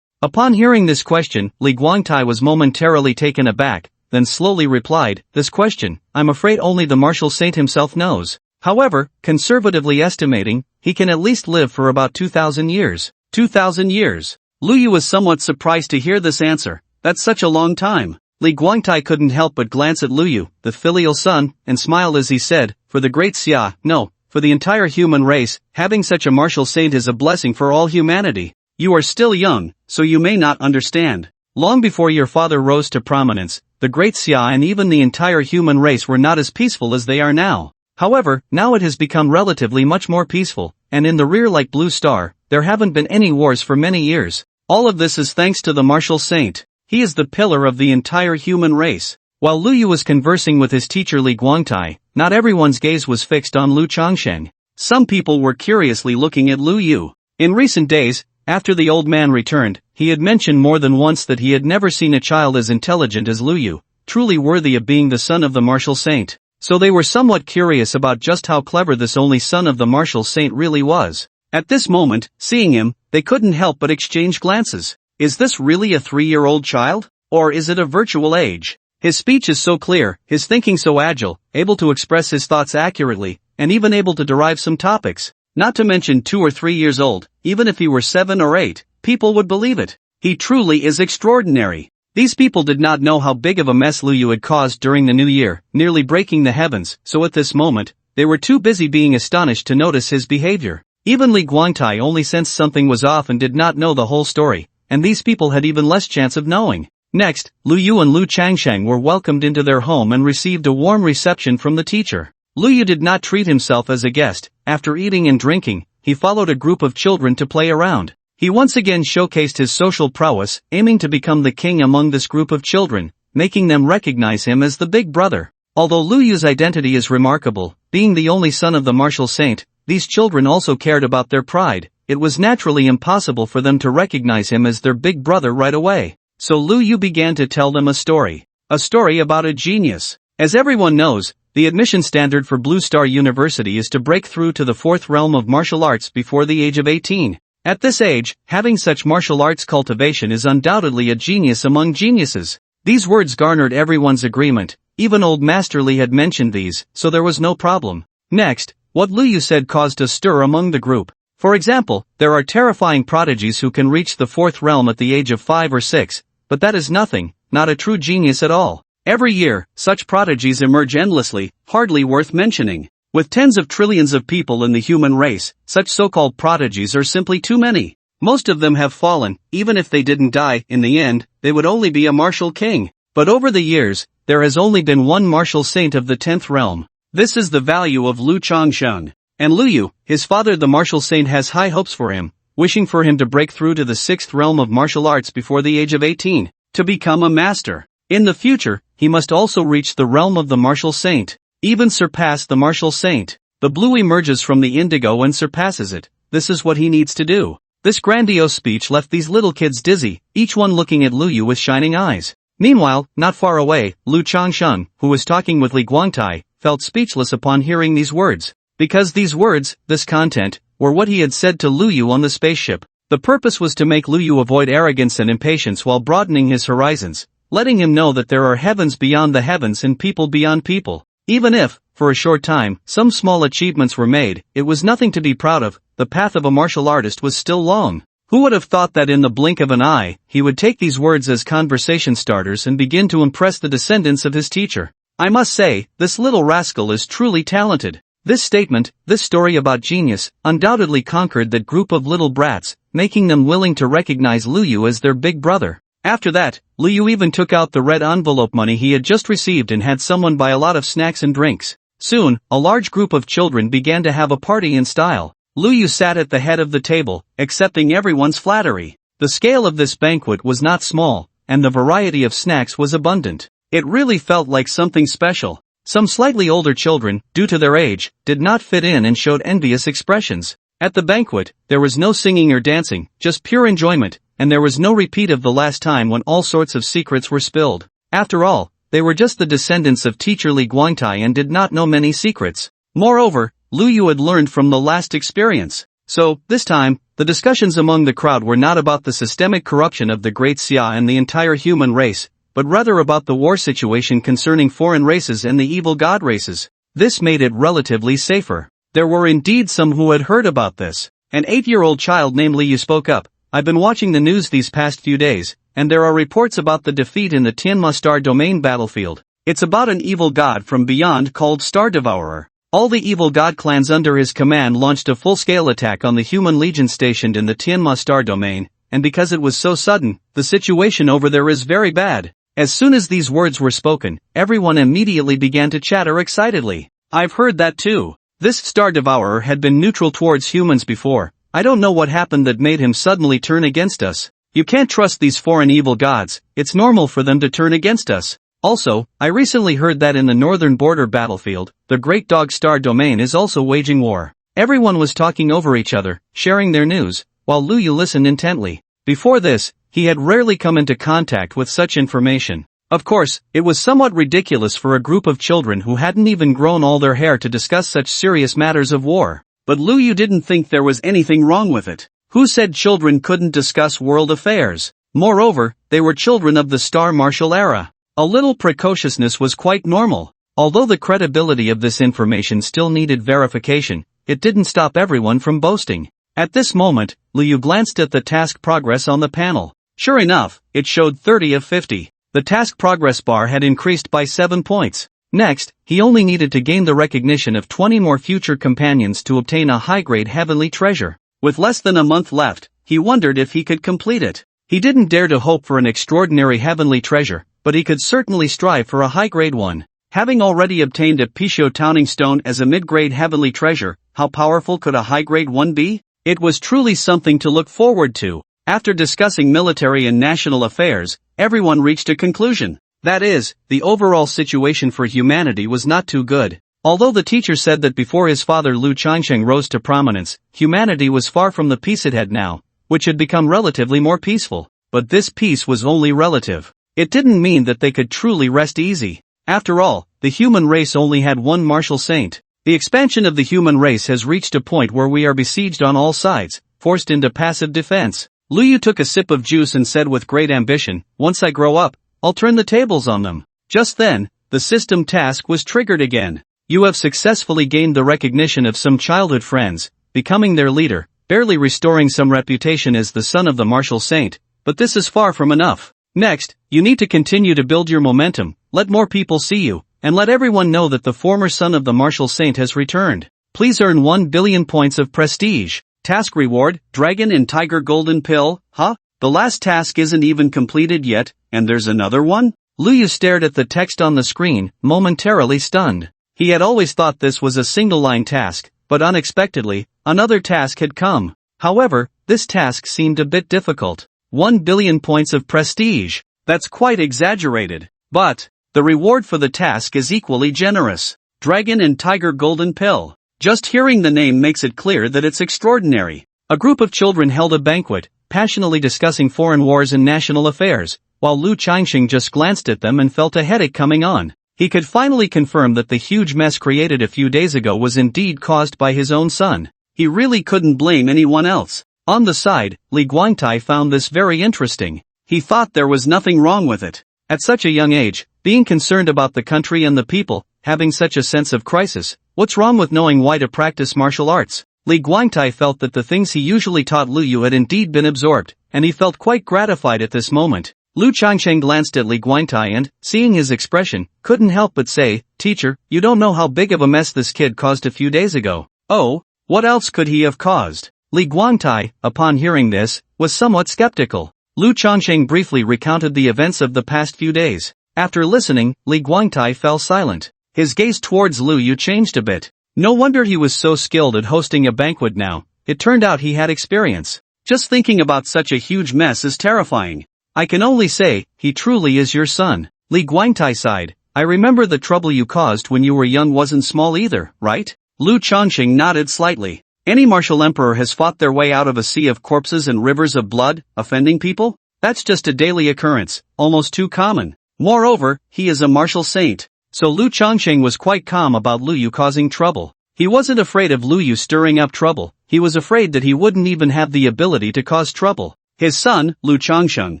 Upon hearing this question, Li Guangtai was momentarily taken aback, then slowly replied, "This question, I'm afraid only the martial saint himself knows. However, conservatively estimating, he can at least live for about 2,000 years. 2,000 years. Lu Yu was somewhat surprised to hear this answer. That's such a long time. Li Guangtai couldn't help but glance at Lu Yu, the filial son, and smile as he said, "For the Great Xia, no, for the entire human race, having such a martial saint is a blessing for all humanity. You are still young, so you may not understand. Long before your father rose to prominence, the Great Xia and even the entire human race were not as peaceful as they are now. However, now it has become relatively much more peaceful, and in the rear like Blue Star, there haven't been any wars for many years. All of this is thanks to the martial saint. He is the pillar of the entire human race. While Lu Yu was conversing with his teacher Li Guangtai, not everyone's gaze was fixed on Lu Changsheng. Some people were curiously looking at Lu Yu. In recent days, after the old man returned, he had mentioned more than once that he had never seen a child as intelligent as Lu Yu, truly worthy of being the son of the martial saint. So they were somewhat curious about just how clever this only son of the martial saint really was. At this moment, seeing him, they couldn't help but exchange glances. Is this really a 3-year-old child? Or is it a virtual age? His speech is so clear, his thinking so agile, able to express his thoughts accurately, and even able to derive some topics. Not to mention 2 or 3 years old, even if he were 7 or 8, people would believe it. He truly is extraordinary. These people did not know how big of a mess Lu Yu had caused during the new year, nearly breaking the heavens, so at this moment, they were too busy being astonished to notice his behavior. Even Li Guangtai only sensed something was off and did not know the whole story, and these people had even less chance of knowing. Next, Lu Yu and Lu Changsheng were welcomed into their home and received a warm reception from the teacher. Lu Yu did not treat himself as a guest. After eating and drinking, he followed a group of children to play around. He once again showcased his social prowess, aiming to become the king among this group of children, making them recognize him as the big brother. Although Lu Yu's identity is remarkable, being the only son of the martial saint, these children also cared about their pride. It was naturally impossible for them to recognize him as their big brother right away. So Lu Yu began to tell them a story. A story about a genius. As everyone knows, the admission standard for Blue Star University is to break through to the 4th realm of martial arts before the age of 18. At this age, having such martial arts cultivation is undoubtedly a genius among geniuses. These words garnered everyone's agreement. Even old Master Li had mentioned these, so there was no problem. Next, what Lu Yu said caused a stir among the group. For example, there are terrifying prodigies who can reach the 4th realm at the age of 5 or 6, but that is nothing, not a true genius at all. Every year, such prodigies emerge endlessly, hardly worth mentioning. With tens of trillions of people in the human race, such so-called prodigies are simply too many. Most of them have fallen. Even if they didn't die, in the end, they would only be a martial king. But over the years, there has only been one martial saint of the 10th realm. This is the value of Lu Changsheng. And Lu Yu, his father the martial saint, has high hopes for him, wishing for him to break through to the 6th realm of martial arts before the age of 18, to become a master. In the future, he must also reach the realm of the martial saint, even surpass the martial saint. The blue emerges from the indigo and surpasses it. This is what he needs to do. This grandiose speech left these little kids dizzy, each one looking at Lu Yu with shining eyes. Meanwhile, not far away, Lu Changsheng, who was talking with Li Guangtai, felt speechless upon hearing these words. Because these words, this content, were what he had said to Lu Yu on the spaceship. The purpose was to make Lu Yu avoid arrogance and impatience while broadening his horizons, letting him know that there are heavens beyond the heavens and people beyond people. Even if, for a short time, some small achievements were made, it was nothing to be proud of. The path of a martial artist was still long. Who would have thought that in the blink of an eye, he would take these words as conversation starters and begin to impress the descendants of his teacher? I must say, this little rascal is truly talented. This statement, this story about genius, undoubtedly conquered that group of little brats, making them willing to recognize Lu Yu as their big brother. After that, Lu Yu even took out the red envelope money he had just received and had someone buy a lot of snacks and drinks. Soon, a large group of children began to have a party in style. Lu Yu sat at the head of the table, accepting everyone's flattery. The scale of this banquet was not small, and the variety of snacks was abundant. It really felt like something special. Some slightly older children, due to their age, did not fit in and showed envious expressions. At the banquet, there was no singing or dancing, just pure enjoyment, and there was no repeat of the last time when all sorts of secrets were spilled. After all, they were just the descendants of teacher Li Guangtai and did not know many secrets. Moreover, Lu Yu had learned from the last experience. So, this time, the discussions among the crowd were not about the systemic corruption of the Great Xia and the entire human race, but rather about the war situation concerning foreign races and the evil god races. This made it relatively safer. There were indeed some who had heard about this. An 8-year-old child named Li Yu spoke up. I've been watching the news these past few days, and there are reports about the defeat in the Tianma Star Domain battlefield. It's about an evil god from beyond called Star Devourer. All the evil god clans under his command launched a full-scale attack on the human legion stationed in the Tianma Star Domain, and because it was so sudden, the situation over there is very bad. As soon as these words were spoken, everyone immediately began to chatter excitedly. I've heard that too. This Star Devourer had been neutral towards humans before. I don't know what happened that made him suddenly turn against us. You can't trust these foreign evil gods, it's normal for them to turn against us. Also, I recently heard that in the northern border battlefield, the Great Dog Star domain is also waging war. Everyone was talking over each other, sharing their news, while Lu Yu listened intently. Before this, he had rarely come into contact with such information. Of course, it was somewhat ridiculous for a group of children who hadn't even grown all their hair to discuss such serious matters of war. But Lu Yu didn't think there was anything wrong with it. Who said children couldn't discuss world affairs? Moreover, they were children of the Star Martial era. A little precociousness was quite normal. Although the credibility of this information still needed verification, it didn't stop everyone from boasting. At this moment, Lu Yu glanced at the task progress on the panel. Sure enough, it showed 30 of 50. The task progress bar had increased by 7 points. Next, he only needed to gain the recognition of 20 more future companions to obtain a high-grade heavenly treasure. With less than a month left, he wondered if he could complete it. He didn't dare to hope for an extraordinary heavenly treasure, but he could certainly strive for a high-grade one. Having already obtained a Pisho Towning Stone as a mid-grade heavenly treasure, how powerful could a high-grade one be? It was truly something to look forward to. After discussing military and national affairs, everyone reached a conclusion. That is, the overall situation for humanity was not too good. Although the teacher said that before his father Lu Changsheng rose to prominence, humanity was far from the peace it had now, which had become relatively more peaceful. But this peace was only relative. It didn't mean that they could truly rest easy. After all, the human race only had one martial saint. The expansion of the human race has reached a point where we are besieged on all sides, forced into passive defense. Lu Yu took a sip of juice and said with great ambition, "Once I grow up, I'll turn the tables on them." Just then, the system task was triggered again. You have successfully gained the recognition of some childhood friends, becoming their leader, barely restoring some reputation as the son of the martial saint, but this is far from enough. Next, you need to continue to build your momentum, let more people see you, and let everyone know that the former son of the martial saint has returned. Please earn 1 billion points of prestige. Task reward, Dragon and Tiger Golden Pill, huh? The last task isn't even completed yet, and there's another one? Lu Yu stared at the text on the screen, momentarily stunned. He had always thought this was a single-line task, but unexpectedly, another task had come. However, this task seemed a bit difficult. 1 billion points of prestige. That's quite exaggerated. But the reward for the task is equally generous. Dragon and Tiger Golden Pill. Just hearing the name makes it clear that it's extraordinary. A group of children held a banquet, passionately discussing foreign wars and national affairs, while Lu Changxing just glanced at them and felt a headache coming on. He could finally confirm that the huge mess created a few days ago was indeed caused by his own son. He really couldn't blame anyone else. On the side, Li Guangtai found this very interesting. He thought there was nothing wrong with it. At such a young age, being concerned about the country and the people, having such a sense of crisis, what's wrong with knowing why to practice martial arts? Li Guangtai felt that the things he usually taught Lu Yu had indeed been absorbed, and he felt quite gratified at this moment. Lu Changsheng glanced at Li Guangtai and, seeing his expression, couldn't help but say, "Teacher, you don't know how big of a mess this kid caused a few days ago." "Oh? What else could he have caused?" Li Guangtai, upon hearing this, was somewhat skeptical. Lu Changsheng briefly recounted the events of the past few days. After listening, Li Guangtai fell silent. His gaze towards Lu Yu changed a bit. No wonder he was so skilled at hosting a banquet now. It turned out he had experience. Just thinking about such a huge mess is terrifying. "I can only say, he truly is your son." Li Guangtai sighed. "I remember the trouble you caused when you were young wasn't small either, right?" Lu Changxing nodded slightly. "Any martial emperor has fought their way out of a sea of corpses and rivers of blood, offending people? That's just a daily occurrence, almost too common. Moreover, he is a martial saint." So Lu Changxing was quite calm about Lu Yu causing trouble. He wasn't afraid of Lu Yu stirring up trouble, he was afraid that he wouldn't even have the ability to cause trouble. His son, Lu Changsheng,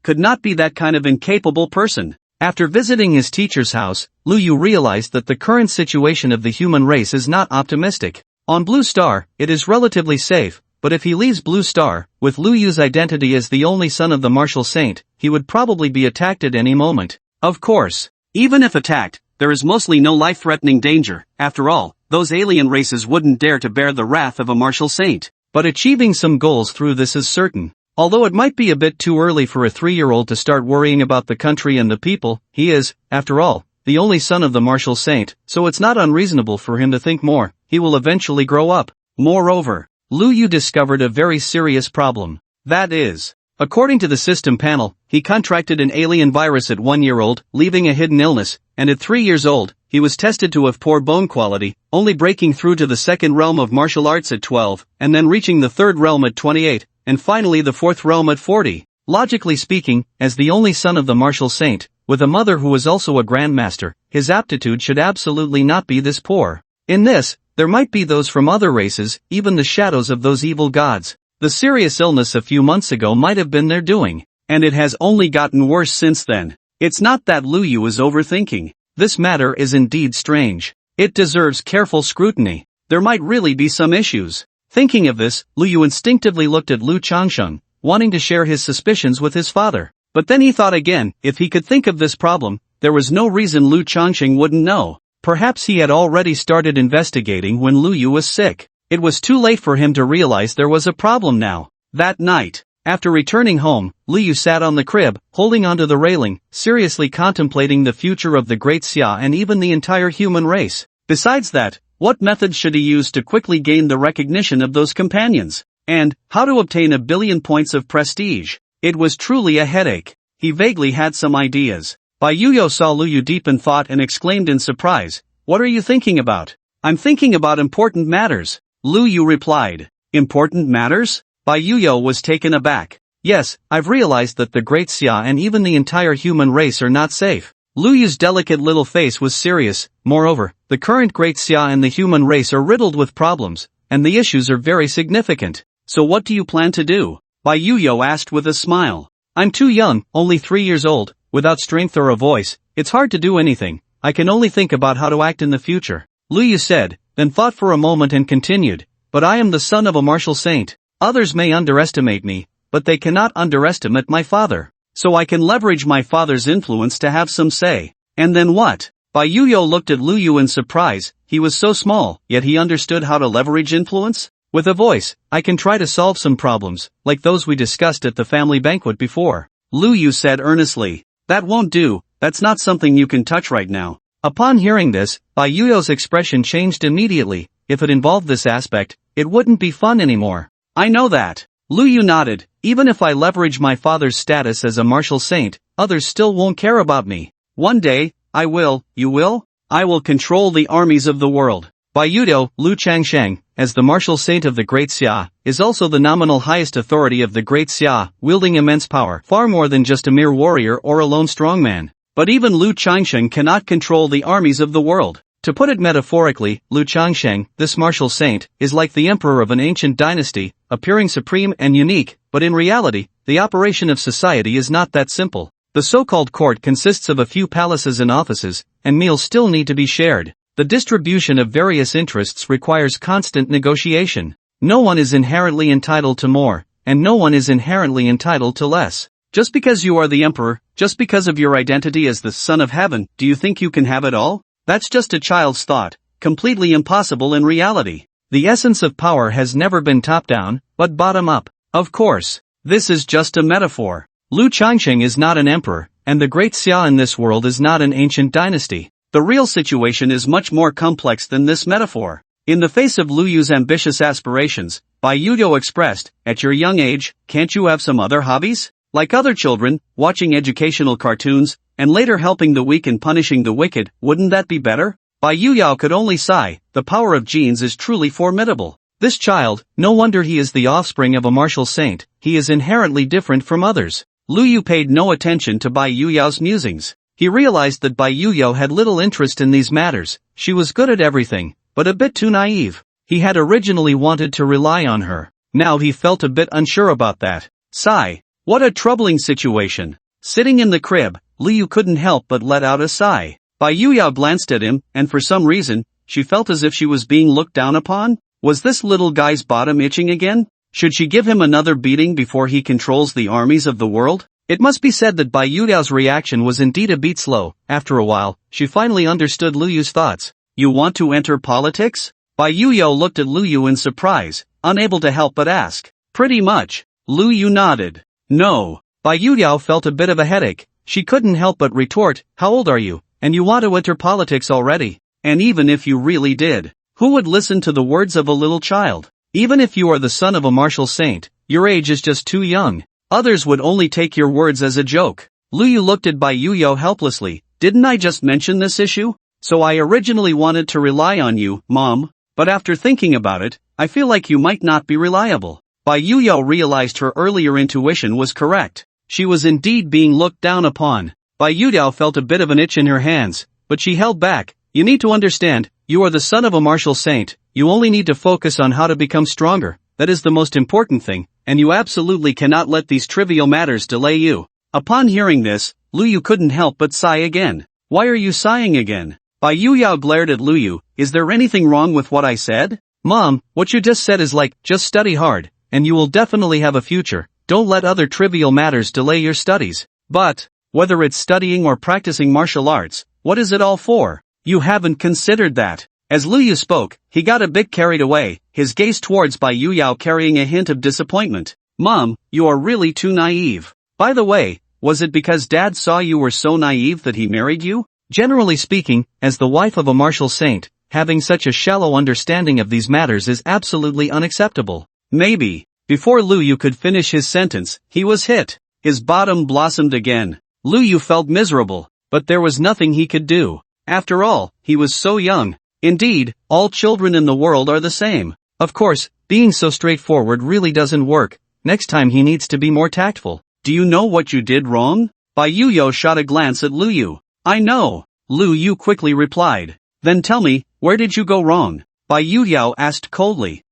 could not be that kind of incapable person. After visiting his teacher's house, Lu Yu realized that the current situation of the human race is not optimistic. On Blue Star, it is relatively safe, but if he leaves Blue Star, with Lu Yu's identity as the only son of the martial saint, he would probably be attacked at any moment. Of course, even if attacked, there is mostly no life-threatening danger. After all, those alien races wouldn't dare to bear the wrath of a martial saint. But achieving some goals through this is certain. Although it might be a bit too early for a 3-year-old to start worrying about the country and the people, he is, after all, the only son of the martial saint, so it's not unreasonable for him to think more, he will eventually grow up. Moreover, Lu Yu discovered a very serious problem. That is, according to the system panel, he contracted an alien virus at 1 year old, leaving a hidden illness, and at 3 years old, he was tested to have poor bone quality, only breaking through to the second realm of martial arts at 12, and then reaching the third realm at 28, and finally the fourth realm at 40. Logically speaking, as the only son of the martial saint, with a mother who was also a grandmaster, his aptitude should absolutely not be this poor. In this, there might be those from other races, even the shadows of those evil gods. The serious illness a few months ago might have been their doing, and it has only gotten worse since then. It's not that Lu Yu is overthinking. This matter is indeed strange. It deserves careful scrutiny. There might really be some issues. Thinking of this, Lu Yu instinctively looked at Lu Changsheng, wanting to share his suspicions with his father. But then he thought again, if he could think of this problem, there was no reason Lu Changsheng wouldn't know. Perhaps he had already started investigating when Lu Yu was sick. It was too late for him to realize there was a problem now. That night, after returning home, Lu Yu sat on the crib, holding onto the railing, seriously contemplating the future of the Great Xia and even the entire human race. Besides that, what methods should he use to quickly gain the recognition of those companions? And, how to obtain 1 billion points of prestige? It was truly a headache. He vaguely had some ideas. Bai Yuyo saw Lu Yu deep in thought and exclaimed in surprise, "What are you thinking about?" "I'm thinking about important matters," Lu Yu replied. "Important matters?" Bai Yuyo was taken aback. "Yes, I've realized that the Great Xia and even the entire human race are not safe." Lu Yu's delicate little face was serious. Moreover, the current Great Xia and the human race are riddled with problems, and the issues are very significant. "So what do you plan to do?" Bai Yuyo asked with a smile. "I'm too young, only 3 years old, without strength or a voice. It's hard to do anything. I can only think about how to act in the future," Lu Yu said, then thought for a moment and continued, "But I am the son of a martial saint. Others may underestimate me, but they cannot underestimate my father. So I can leverage my father's influence to have some say." "And then what?" Bai Yuyo looked at Lu Yu in surprise. He was so small, yet he understood how to leverage influence? "With a voice, I can try to solve some problems, like those we discussed at the family banquet before," Lu Yu said earnestly. "That won't do, that's not something you can touch right now." Upon hearing this, Bai Yuyo's expression changed immediately. If it involved this aspect, it wouldn't be fun anymore. "I know that." Lu Yu nodded. "Even if I leverage my father's status as a martial saint, others still won't care about me. One day, I will." "You will?" "I will control the armies of the world." Bai Yuyo, Lu Changsheng, as the martial saint of the Great Xia, is also the nominal highest authority of the Great Xia, wielding immense power, far more than just a mere warrior or a lone strongman. But even Lu Changsheng cannot control the armies of the world. To put it metaphorically, Lu Changsheng, this martial saint, is like the emperor of an ancient dynasty, appearing supreme and unique, but in reality, the operation of society is not that simple. The so-called court consists of a few palaces and offices, and meals still need to be shared. The distribution of various interests requires constant negotiation. No one is inherently entitled to more, and no one is inherently entitled to less. Just because you are the emperor, just because of your identity as the son of heaven, do you think you can have it all? That's just a child's thought, completely impossible in reality. The essence of power has never been top-down, but bottom-up. Of course, this is just a metaphor. Lu Changsheng is not an emperor, and the Great Xia in this world is not an ancient dynasty. The real situation is much more complex than this metaphor. In the face of Lu Yu's ambitious aspirations, Bai Yuyo expressed, "At your young age, can't you have some other hobbies? Like other children, watching educational cartoons, and later helping the weak and punishing the wicked, wouldn't that be better?" Bai Yuyo could only sigh. The power of genes is truly formidable. This child, no wonder he is the offspring of a martial saint, he is inherently different from others. Lu Yu paid no attention to Bai Yuyo's musings. He realized that Bai Yuyo had little interest in these matters. She was good at everything, but a bit too naive. He had originally wanted to rely on her. Now he felt a bit unsure about that. Sigh. What a troubling situation. Sitting in the crib, Lu Yu couldn't help but let out a sigh. Bai Yuyo glanced at him, and for some reason, she felt as if she was being looked down upon. Was this little guy's bottom itching again? Should she give him another beating before he controls the armies of the world? It must be said that Bai Yuyo's reaction was indeed a bit slow. After a while, she finally understood Lu Yu's thoughts. "You want to enter politics?" Bai Yuyo looked at Lu Yu in surprise, unable to help but ask. "Pretty much." Lu Yu nodded. "No." Bai Yuyo felt a bit of a headache. She couldn't help but retort, "How old are you, and you want to enter politics already. And even if you really did, who would listen to the words of a little child? Even if you are the son of a martial saint, your age is just too young. Others would only take your words as a joke. Luyu looked at Bai Yuyo helplessly. Didn't I just mention this issue? So I originally wanted to rely on you, Mom, but after thinking about it, I feel like you might not be reliable. Bai Yuyo realized her earlier intuition was correct. She was indeed being looked down upon. Bai Yudao felt a bit of an itch in her hands, but she held back. You need to understand, you are the son of a martial saint, you only need to focus on how to become stronger, that is the most important thing, and you absolutely cannot let these trivial matters delay you. Upon hearing this, Luyu couldn't help but sigh again. Why are you sighing again? Bai Yuyao glared at Luyu. Is there anything wrong with what I said? Mom, what you just said is like, just study hard, and you will definitely have a future. Don't let other trivial matters delay your studies. But, whether it's studying or practicing martial arts, what is it all for? You haven't considered that. As Luyu spoke, he got a bit carried away, his gaze towards Bai Yuyao carrying a hint of disappointment. Mom, you are really too naive. By the way, was it because Dad saw you were so naive that he married you? Generally speaking, as the wife of a martial saint, having such a shallow understanding of these matters is absolutely unacceptable. Maybe. Before Luyu could finish his sentence, he was hit. His bottom blossomed again. Luyu felt miserable, but there was nothing he could do. After all, he was so young. Indeed, all children in the world are the same. Of course, being so straightforward really doesn't work. Next time he needs to be more tactful. Do you know what you did wrong? Bai Yuyo shot a glance at Luyu. I know. Luyu quickly replied. Then tell me, where did you go wrong? Bai Yuyao asked coldly.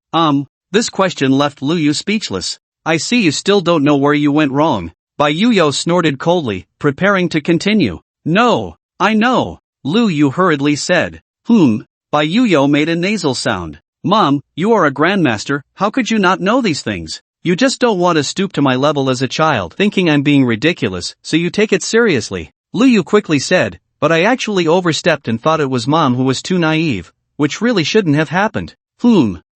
This question left Luyu speechless. I see you still don't know where you went wrong. Bai Yuyo snorted coldly, preparing to continue. No, I know. Luyu hurriedly said. Bai Yuyo made a nasal sound. Mom, you are a grandmaster, how could you not know these things? You just don't want to stoop to my level as a child, thinking I'm being ridiculous, so you take it seriously. Luyu quickly said, but I actually overstepped and thought it was Mom who was too naive, which really shouldn't have happened.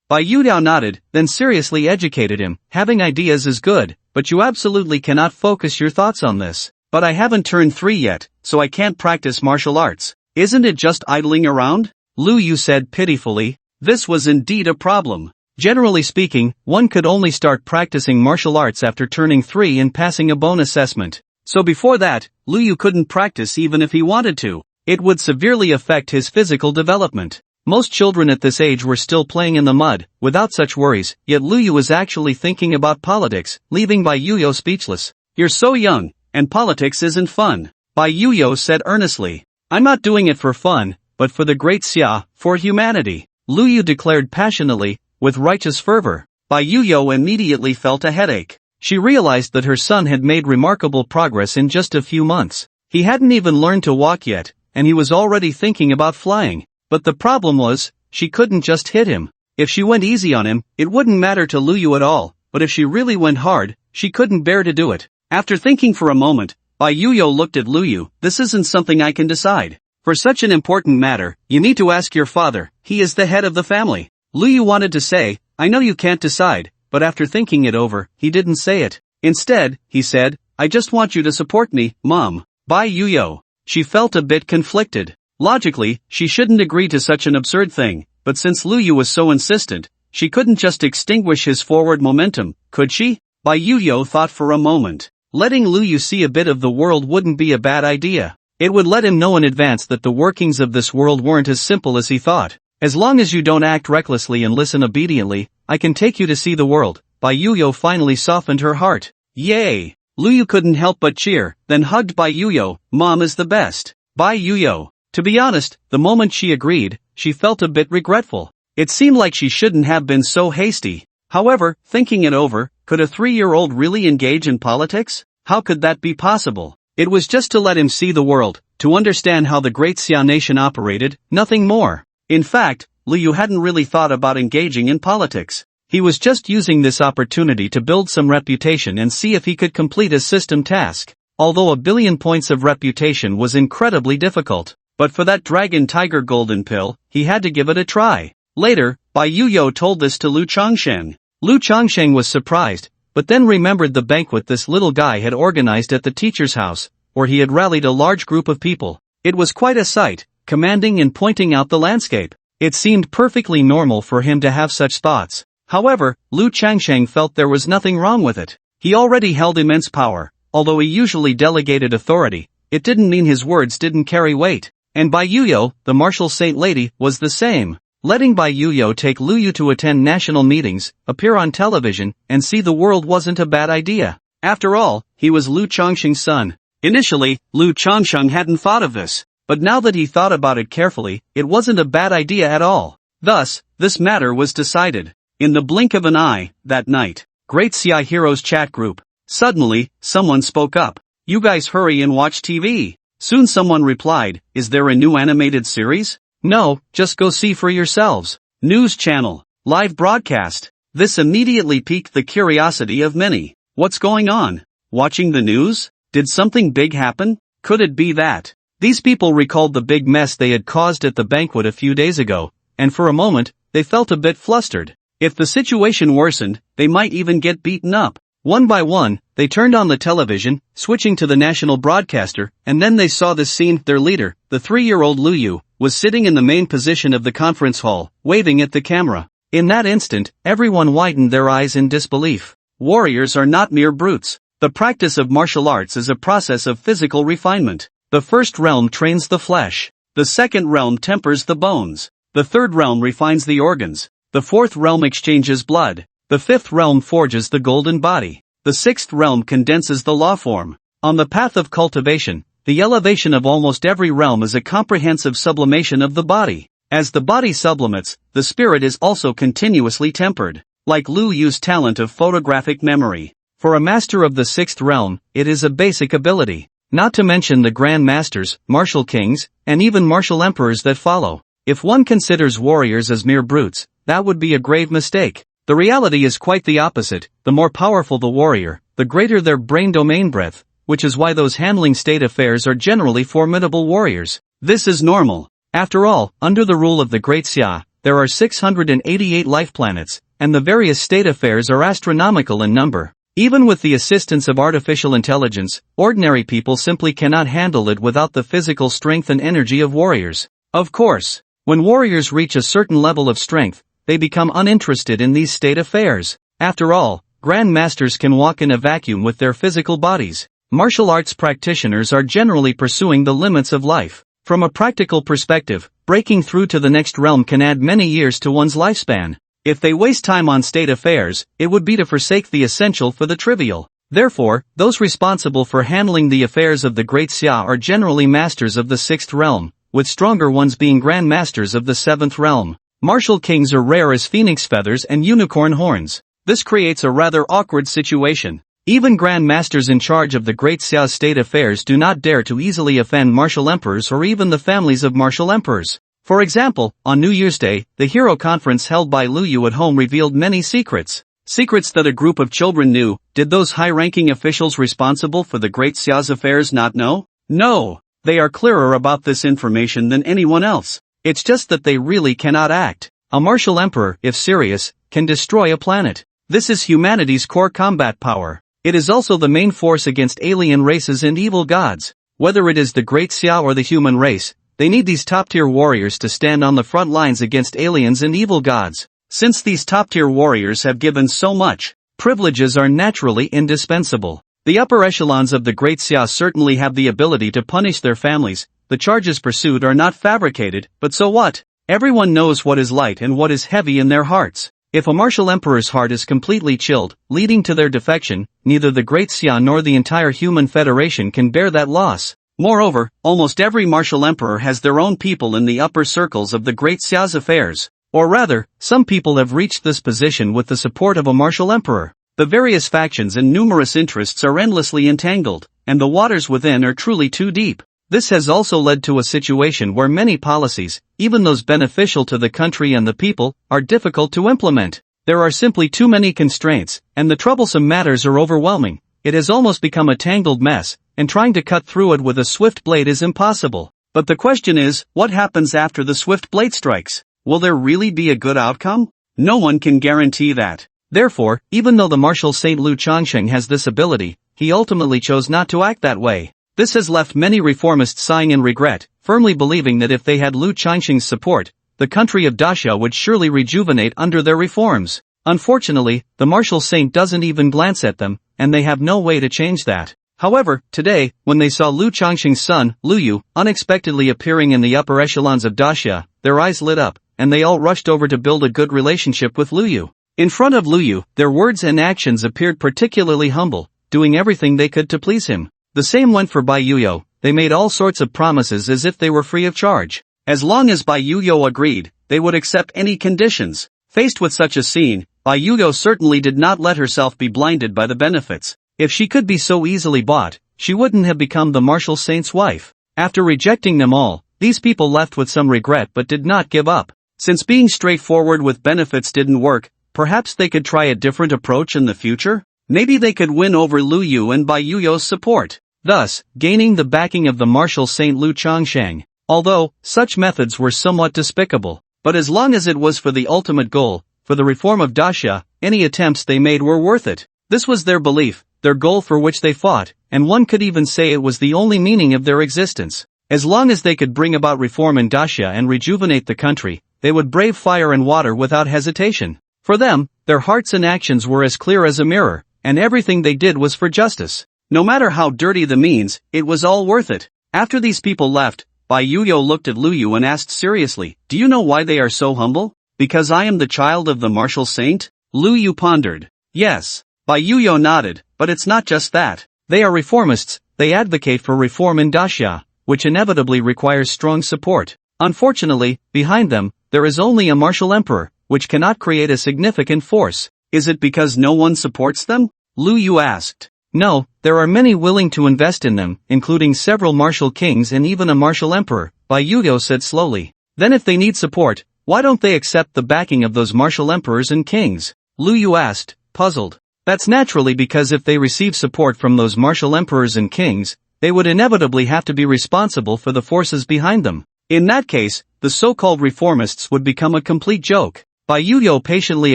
Bai Yudao nodded, then seriously educated him. Having ideas is good, but you absolutely cannot focus your thoughts on this. But I haven't turned 3 yet, so I can't practice martial arts. Isn't it just idling around? Luyu said pitifully. This was indeed a problem. Generally speaking, one could only start practicing martial arts after turning 3 and passing a bone assessment. So before that, Luyu couldn't practice even if he wanted to. It would severely affect his physical development. Most children at this age were still playing in the mud, without such worries, yet Luyu was actually thinking about politics, leaving Bai Yuyo speechless. You're so young, and politics isn't fun. Bai Yuyo said earnestly. I'm not doing it for fun, but for the great Xia, for humanity. Luyu declared passionately, with righteous fervor. Bai Yuyo immediately felt a headache. She realized that her son had made remarkable progress in just a few months. He hadn't even learned to walk yet, and he was already thinking about flying. But the problem was, she couldn't just hit him. If she went easy on him, it wouldn't matter to Luyu at all, but if she really went hard, she couldn't bear to do it. After thinking for a moment, Bai Yuyo looked at Luyu. This isn't something I can decide. For such an important matter, you need to ask your father, he is the head of the family. Luyu wanted to say, I know you can't decide, but after thinking it over, he didn't say it. Instead, he said, I just want you to support me, Mom. Bai Yuyo. She felt a bit conflicted. Logically, she shouldn't agree to such an absurd thing, but since Luyu was so insistent, she couldn't just extinguish his forward momentum, could she? Bai Yuyo thought for a moment. Letting Luyu see a bit of the world wouldn't be a bad idea. It would let him know in advance that the workings of this world weren't as simple as he thought. As long as you don't act recklessly and listen obediently, I can take you to see the world. Bai Yuyo finally softened her heart. Yay! Luyu couldn't help but cheer, then hugged Bai Yuyo. Mom is the best. Bai Yuyo. To be honest, the moment she agreed, she felt a bit regretful. It seemed like she shouldn't have been so hasty. However, thinking it over, could a 3-year-old really engage in politics? How could that be possible? It was just to let him see the world, to understand how the great Xia nation operated, nothing more. In fact, Luyu hadn't really thought about engaging in politics. He was just using this opportunity to build some reputation and see if he could complete a system task. Although 1 billion points of reputation was incredibly difficult. But for that Dragon Tiger Golden Pill, he had to give it a try. Later, Bai Yuyo told this to Lu Chongsheng. Lu Chongsheng was surprised, but then remembered the banquet this little guy had organized at the teacher's house, where he had rallied a large group of people. It was quite a sight, commanding and pointing out the landscape. It seemed perfectly normal for him to have such thoughts. However, Lu Changsheng felt there was nothing wrong with it. He already held immense power. Although he usually delegated authority, it didn't mean his words didn't carry weight. And Bai Yuyo, the martial saint lady, was the same. Letting Bai Yuyo take Lu Yu to attend national meetings, appear on television, and see the world wasn't a bad idea. After all, he was Lu Changsheng's son. Initially, Lu Changsheng hadn't thought of this, but now that he thought about it carefully, it wasn't a bad idea at all. Thus, this matter was decided. In the blink of an eye, that night, Great Xia Heroes chat group. Suddenly, someone spoke up. You guys hurry and watch TV. Soon someone replied, is there a new animated series? No, just go see for yourselves. News channel. Live broadcast. This immediately piqued the curiosity of many. What's going on? Watching the news? Did something big happen? Could it be that? These people recalled the big mess they had caused at the banquet a few days ago, and for a moment, they felt a bit flustered. If the situation worsened, they might even get beaten up. One by one, they turned on the television, switching to the national broadcaster, and then they saw this scene. Their leader, the 3-year-old Lu Yu, was sitting in the main position of the conference hall, waving at the camera. In that instant, everyone widened their eyes in disbelief. Warriors are not mere brutes. The practice of martial arts is a process of physical refinement. The first realm trains the flesh. The second realm tempers the bones. The third realm refines the organs. The fourth realm exchanges blood. The fifth realm forges the golden body. The sixth realm condenses the law form. On the path of cultivation, the elevation of almost every realm is a comprehensive sublimation of the body. As the body sublimates, the spirit is also continuously tempered. Like Lu Yu's talent of photographic memory. For a master of the sixth realm, it is a basic ability. Not to mention the grand masters, martial kings, and even martial emperors that follow. If one considers warriors as mere brutes, that would be a grave mistake. The reality is quite the opposite. The more powerful the warrior, the greater their brain domain breadth, which is why those handling state affairs are generally formidable warriors. This is normal. After all, under the rule of the Great Xia, there are 688 life planets, and the various state affairs are astronomical in number. Even with the assistance of artificial intelligence, ordinary people simply cannot handle it without the physical strength and energy of warriors. Of course, when warriors reach a certain level of strength, they become uninterested in these state affairs. After all, grand masters can walk in a vacuum with their physical bodies. Martial arts practitioners are generally pursuing the limits of life. From a practical perspective, breaking through to the next realm can add many years to one's lifespan. If they waste time on state affairs, it would be to forsake the essential for the trivial. Therefore, those responsible for handling the affairs of the Great Xia are generally masters of the sixth realm, with stronger ones being grand masters of the seventh realm. Martial kings are rare as phoenix feathers and unicorn horns. This creates a rather awkward situation. Even grand masters in charge of the Great Xia's state affairs do not dare to easily offend martial emperors or even the families of martial emperors. For example, on New Year's Day, the hero conference held by Lu Yu at home revealed many secrets. Secrets that a group of children knew. Did those high-ranking officials responsible for the Great Xia's affairs not know? No. They are clearer about this information than anyone else. It's just that they really cannot act. A martial emperor, if serious, can destroy a planet. This is humanity's core combat power. It is also the main force against alien races and evil gods. Whether it is the Great Xia or the human race, they need these top-tier warriors to stand on the front lines against aliens and evil gods. Since these top-tier warriors have given so much, privileges are naturally indispensable. The upper echelons of the Great Xia certainly have the ability to punish their families. The charges pursued are not fabricated, but so what? Everyone knows what is light and what is heavy in their hearts. If a martial emperor's heart is completely chilled, leading to their defection, neither the Great Xia nor the entire human federation can bear that loss. Moreover, almost every martial emperor has their own people in the upper circles of the Great Xia's affairs. Or rather, some people have reached this position with the support of a martial emperor. The various factions and numerous interests are endlessly entangled, and the waters within are truly too deep. This has also led to a situation where many policies, even those beneficial to the country and the people, are difficult to implement. There are simply too many constraints, and the troublesome matters are overwhelming. It has almost become a tangled mess, and trying to cut through it with a swift blade is impossible. But the question is, what happens after the swift blade strikes? Will there really be a good outcome? No one can guarantee that. Therefore, even though the martial saint Lu Changsheng has this ability, he ultimately chose not to act that way. This has left many reformists sighing in regret, firmly believing that if they had Liu Changxing's support, the country of Daxia would surely rejuvenate under their reforms. Unfortunately, the martial saint doesn't even glance at them, and they have no way to change that. However, today, when they saw Liu Changxing's son, Liu Yu, unexpectedly appearing in the upper echelons of Daxia, their eyes lit up, and they all rushed over to build a good relationship with Liu Yu. In front of Liu Yu, their words and actions appeared particularly humble, doing everything they could to please him. The same went for Bai Yuyo. They made all sorts of promises as if they were free of charge. As long as Bai Yuyo agreed, they would accept any conditions. Faced with such a scene, Bai Yuyo certainly did not let herself be blinded by the benefits. If she could be so easily bought, she wouldn't have become the martial saint's wife. After rejecting them all, these people left with some regret but did not give up. Since being straightforward with benefits didn't work, perhaps they could try a different approach in the future? Maybe they could win over Liu Yu and Bai Yuyo's support, thus gaining the backing of the martial saint Liu Changsheng. Although, such methods were somewhat despicable, but as long as it was for the ultimate goal, for the reform of Daxia, any attempts they made were worth it. This was their belief, their goal for which they fought, and one could even say it was the only meaning of their existence. As long as they could bring about reform in Daxia and rejuvenate the country, they would brave fire and water without hesitation. For them, their hearts and actions were as clear as a mirror, and everything they did was for justice. No matter how dirty the means, it was all worth it. After these people left, Bai Yuyo looked at Liu Yu and asked seriously, "Do you know why they are so humble? Because I am the child of the martial saint?" Liu Yu pondered. Yes. Bai Yuyo nodded, but it's not just that. They are reformists, they advocate for reform in Daxia, which inevitably requires strong support. Unfortunately, behind them, there is only a martial emperor, which cannot create a significant force. Is it because no one supports them? Liu Yu asked. No, there are many willing to invest in them, including several martial kings and even a martial emperor, Bai Yuyo said slowly. Then if they need support, why don't they accept the backing of those martial emperors and kings? Liu Yu asked, puzzled. That's naturally because if they receive support from those martial emperors and kings, they would inevitably have to be responsible for the forces behind them. In that case, the so-called reformists would become a complete joke. Bai Yuyo patiently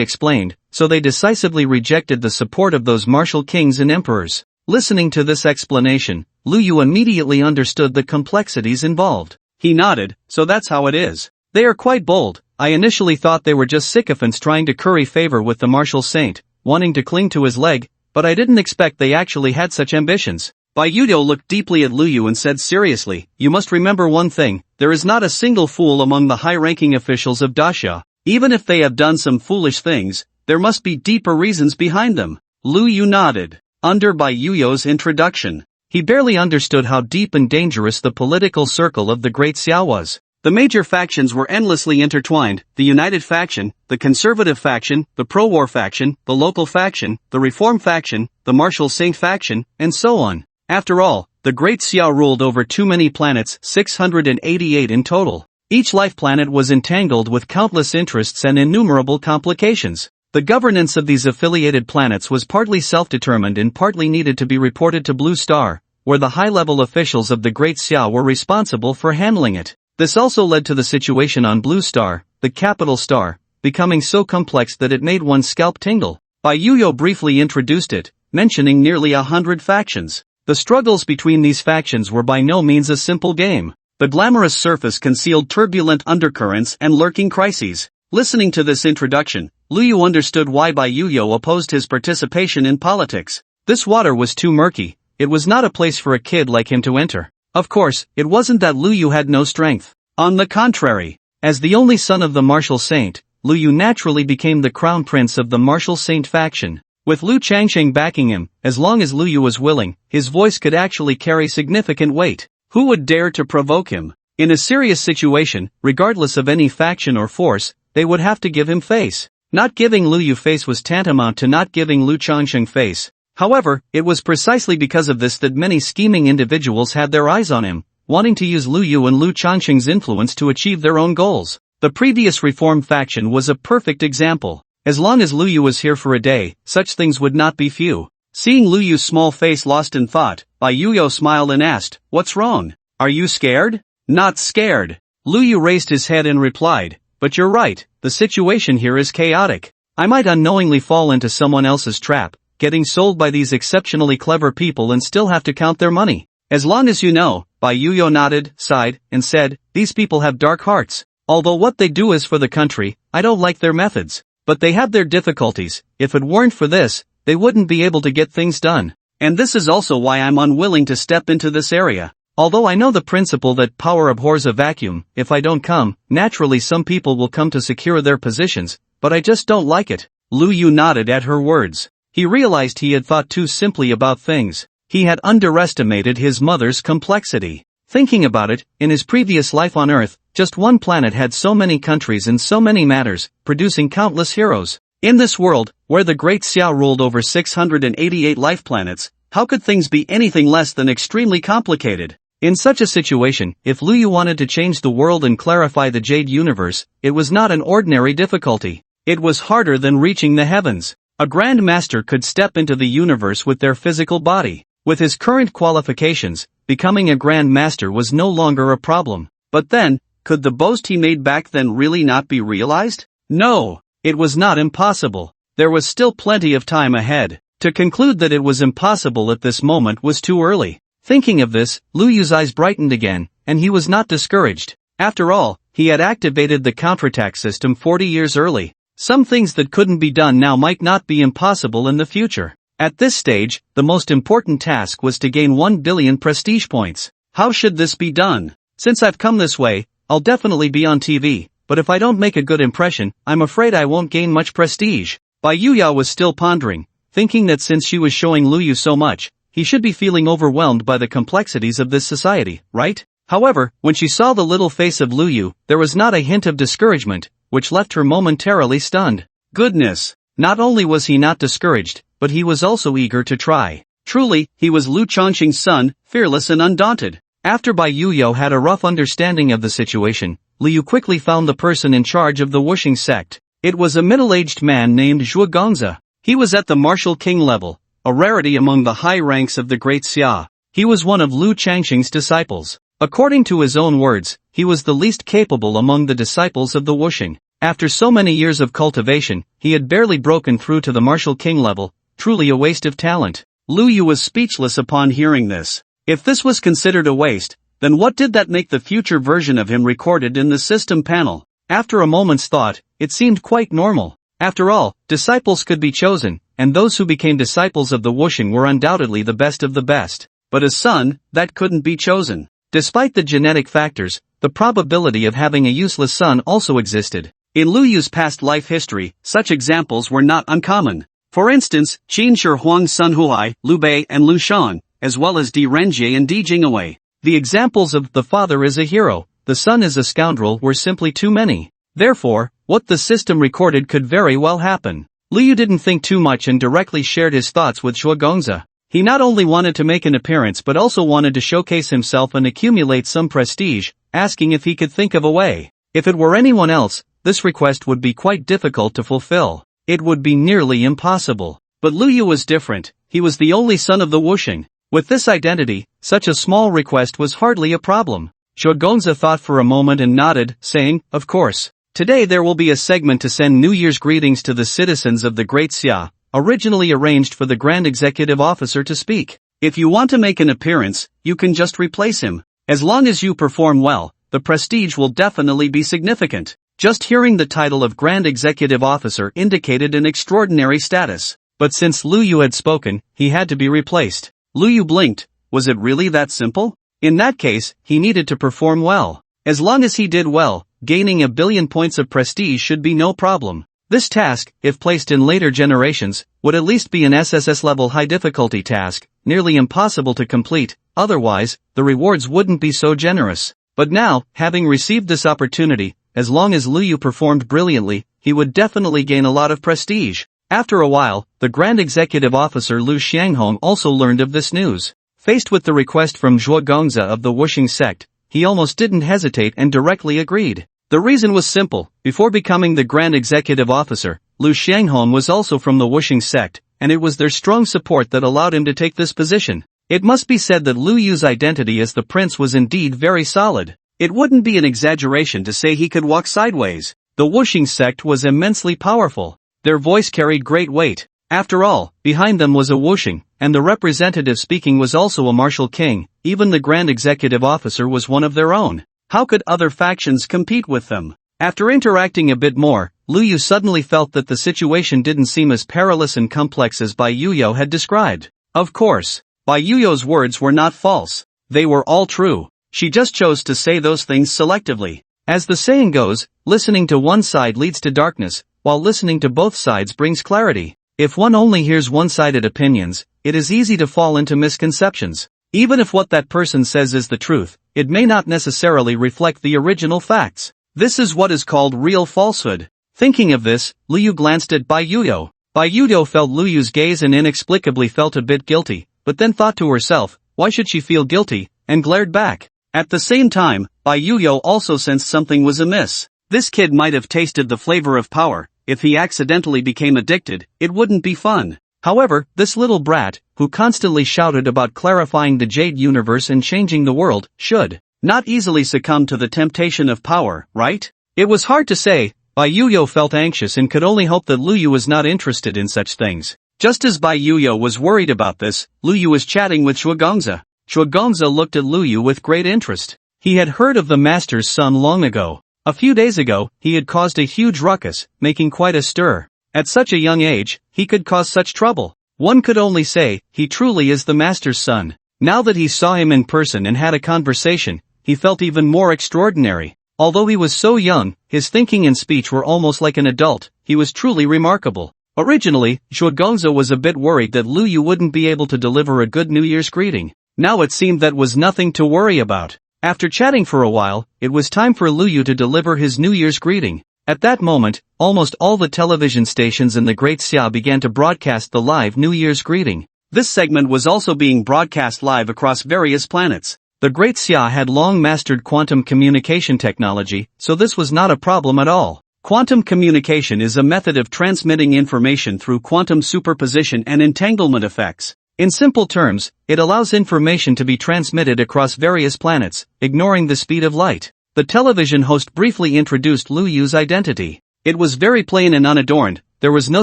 explained, so they decisively rejected the support of those martial kings and emperors. Listening to this explanation, Liu Yu immediately understood the complexities involved. He nodded, so that's how it is. They are quite bold. I initially thought they were just sycophants trying to curry favor with the martial saint, wanting to cling to his leg, but I didn't expect they actually had such ambitions. Bai Yuyo looked deeply at Liu Yu and said seriously, you must remember one thing, there is not a single fool among the high-ranking officials of Daxia. Even if they have done some foolish things, there must be deeper reasons behind them. Liu Yu nodded. Under Bai Yuyo's introduction, he barely understood how deep and dangerous the political circle of the Great Xiao was. The major factions were endlessly intertwined, the United faction, the conservative faction, the pro-war faction, the local faction, the reform faction, the martial saint faction, and so on. After all, the Great Xiao ruled over too many planets, 688 in total. Each life planet was entangled with countless interests and innumerable complications. The governance of these affiliated planets was partly self-determined and partly needed to be reported to Blue Star, where the high-level officials of the Great Xiao were responsible for handling it. This also led to the situation on Blue Star, the capital star, becoming so complex that it made one's scalp tingle. Bai Yuyo briefly introduced it, mentioning nearly 100 factions. The struggles between these factions were by no means a simple game. The glamorous surface concealed turbulent undercurrents and lurking crises. Listening to this introduction, Liu Yu understood why Bai Yuyo opposed his participation in politics. This water was too murky, it was not a place for a kid like him to enter. Of course, it wasn't that Liu Yu had no strength. On the contrary, as the only son of the martial saint, Liu Yu naturally became the crown prince of the martial saint faction. With Liu Changsheng backing him, as long as Liu Yu was willing, his voice could actually carry significant weight. Who would dare to provoke him? In a serious situation, regardless of any faction or force, they would have to give him face. Not giving Liu Yu face was tantamount to not giving Liu Changsheng face. However, it was precisely because of this that many scheming individuals had their eyes on him, wanting to use Liu Yu and Liu Changsheng's influence to achieve their own goals. The previous reform faction was a perfect example. As long as Liu Yu was here for a day, such things would not be few. Seeing Liu Yu's small face lost in thought, Bai Yuyo smiled and asked, "What's wrong? Are you scared?" "Not scared." Liu Yu raised his head and replied, "But you're right, the situation here is chaotic. I might unknowingly fall into someone else's trap, getting sold by these exceptionally clever people and still have to count their money. As long as you know, Bai Yuyo nodded, sighed, and said, these people have dark hearts. Although what they do is for the country, I don't like their methods. But they have their difficulties. If it weren't for this, they wouldn't be able to get things done. And this is also why I'm unwilling to step into this area. Although I know the principle that power abhors a vacuum, if I don't come, naturally some people will come to secure their positions, but I just don't like it. Lu Yu nodded at her words. He realized he had thought too simply about things. He had underestimated his mother's complexity. Thinking about it, in his previous life on Earth, just one planet had so many countries and so many matters, producing countless heroes. In this world, where the Great Xiao ruled over 688 life planets, how could things be anything less than extremely complicated? In such a situation, if Lu Yu wanted to change the world and clarify the Jade Universe, it was not an ordinary difficulty. It was harder than reaching the heavens. A Grand Master could step into the universe with their physical body. With his current qualifications, becoming a Grand Master was no longer a problem. But then, could the boast he made back then really not be realized? No, it was not impossible. There was still plenty of time ahead. To conclude that it was impossible at this moment was too early. Thinking of this, Lu Yu's eyes brightened again, and he was not discouraged. After all, he had activated the counterattack system 40 years early. Some things that couldn't be done now might not be impossible in the future. At this stage, the most important task was to gain 1 billion prestige points. How should this be done? Since I've come this way, I'll definitely be on TV, but if I don't make a good impression, I'm afraid I won't gain much prestige. Bai Yuya was still pondering, thinking that since she was showing Lu Yu so much, he should be feeling overwhelmed by the complexities of this society, right? However, when she saw the little face of Lu Yu, there was not a hint of discouragement, which left her momentarily stunned. Goodness! Not only was he not discouraged, but he was also eager to try. Truly, he was Lu Chongqing's son, fearless and undaunted. After Bai Yuyo had a rough understanding of the situation, Lu Yu quickly found the person in charge of the Wuxing sect. It was a middle-aged man named Zhuo Gongzi. He was at the martial king level, a rarity among the high ranks of the Great Xia. He was one of Lu Changqing's disciples. According to his own words, he was the least capable among the disciples of the Wuxing. After so many years of cultivation, he had barely broken through to the martial king level, truly a waste of talent. Lu Yu was speechless upon hearing this. If this was considered a waste, then what did that make the future version of him recorded in the system panel? After a moment's thought, it seemed quite normal. After all, disciples could be chosen, and those who became disciples of the Wuxing were undoubtedly the best of the best. But a son, that couldn't be chosen. Despite the genetic factors, the probability of having a useless son also existed. In Lu Yu's past life history, such examples were not uncommon. For instance, Qin Shi Huang's son Huai, Liu Bei and Lu Shan, as well as Di Renjie and Di Jingwei. The examples of the father is a hero, the son is a scoundrel were simply too many. Therefore, what the system recorded could very well happen. Lu Yu didn't think too much and directly shared his thoughts with Zhuo Gongzi. He not only wanted to make an appearance but also wanted to showcase himself and accumulate some prestige, asking if he could think of a way. If it were anyone else, this request would be quite difficult to fulfill. It would be nearly impossible. But Lu Yu was different. He was the only son of the Wuxing. With this identity, such a small request was hardly a problem. Zhuo Gongzi thought for a moment and nodded, saying, "Of course. Today there will be a segment to send New Year's greetings to the citizens of the Great Xia, originally arranged for the Grand Executive Officer to speak. If you want to make an appearance, you can just replace him. As long as you perform well, the prestige will definitely be significant." Just hearing the title of Grand Executive Officer indicated an extraordinary status. But since Lu Yu had spoken, he had to be replaced. Lu Yu blinked. Was it really that simple? In that case, he needed to perform well. As long as he did well, gaining 1 billion points of prestige should be no problem. This task, if placed in later generations, would at least be an SSS-level high-difficulty task, nearly impossible to complete, otherwise, the rewards wouldn't be so generous. But now, having received this opportunity, as long as Lu Yu performed brilliantly, he would definitely gain a lot of prestige. After a while, the Grand Executive Officer Lu Xianghong also learned of this news. Faced with the request from Zhuo Gongzi of the Wuxing sect, he almost didn't hesitate and directly agreed. The reason was simple. Before becoming the Grand Executive Officer, Lu Xianghong was also from the Wuxing sect, and it was their strong support that allowed him to take this position. It must be said that Lu Yu's identity as the prince was indeed very solid. It wouldn't be an exaggeration to say he could walk sideways. The Wuxing sect was immensely powerful. Their voice carried great weight. After all, behind them was a whooshing, and the representative speaking was also a martial king. Even the grand executive officer was one of their own. How could other factions compete with them? After interacting a bit more, Lu Yu suddenly felt that the situation didn't seem as perilous and complex as Bai Yuyo had described. Of course, Bai Yuyo's words were not false. They were all true. She just chose to say those things selectively. As the saying goes, listening to one side leads to darkness, while listening to both sides brings clarity. If one only hears one-sided opinions, it is easy to fall into misconceptions. Even if what that person says is the truth, it may not necessarily reflect the original facts. This is what is called real falsehood. Thinking of this, Lu Yu glanced at Bai Yuyo. Bai Yuyo felt Lu Yu's gaze and inexplicably felt a bit guilty, but then thought to herself, why should she feel guilty, and glared back. At the same time, Bai Yuyo also sensed something was amiss. This kid might have tasted the flavor of power. If he accidentally became addicted, it wouldn't be fun. However, this little brat, who constantly shouted about clarifying the Jade universe and changing the world, should not easily succumb to the temptation of power, right? It was hard to say. Bai Yuyo felt anxious and could only hope that Lu Yu was not interested in such things. Just as Bai Yuyo was worried about this, Lu Yu was chatting with Shuagongza. Shuagongza looked at Lu Yu with great interest. He had heard of the master's son long ago. A few days ago, he had caused a huge ruckus, making quite a stir. At such a young age, he could cause such trouble. One could only say, he truly is the master's son. Now that he saw him in person and had a conversation, he felt even more extraordinary. Although he was so young, his thinking and speech were almost like an adult. He was truly remarkable. Originally, Shuagongza was a bit worried that Lu Yu wouldn't be able to deliver a good New Year's greeting. Now it seemed that was nothing to worry about. After chatting for a while, it was time for Lu Yu to deliver his New Year's greeting. At that moment, almost all the television stations in the Great Xia began to broadcast the live New Year's greeting. This segment was also being broadcast live across various planets. The Great Xia had long mastered quantum communication technology, so this was not a problem at all. Quantum communication is a method of transmitting information through quantum superposition and entanglement effects. In simple terms, it allows information to be transmitted across various planets, ignoring the speed of light. The television host briefly introduced Lu Yu's identity. It was very plain and unadorned. There was no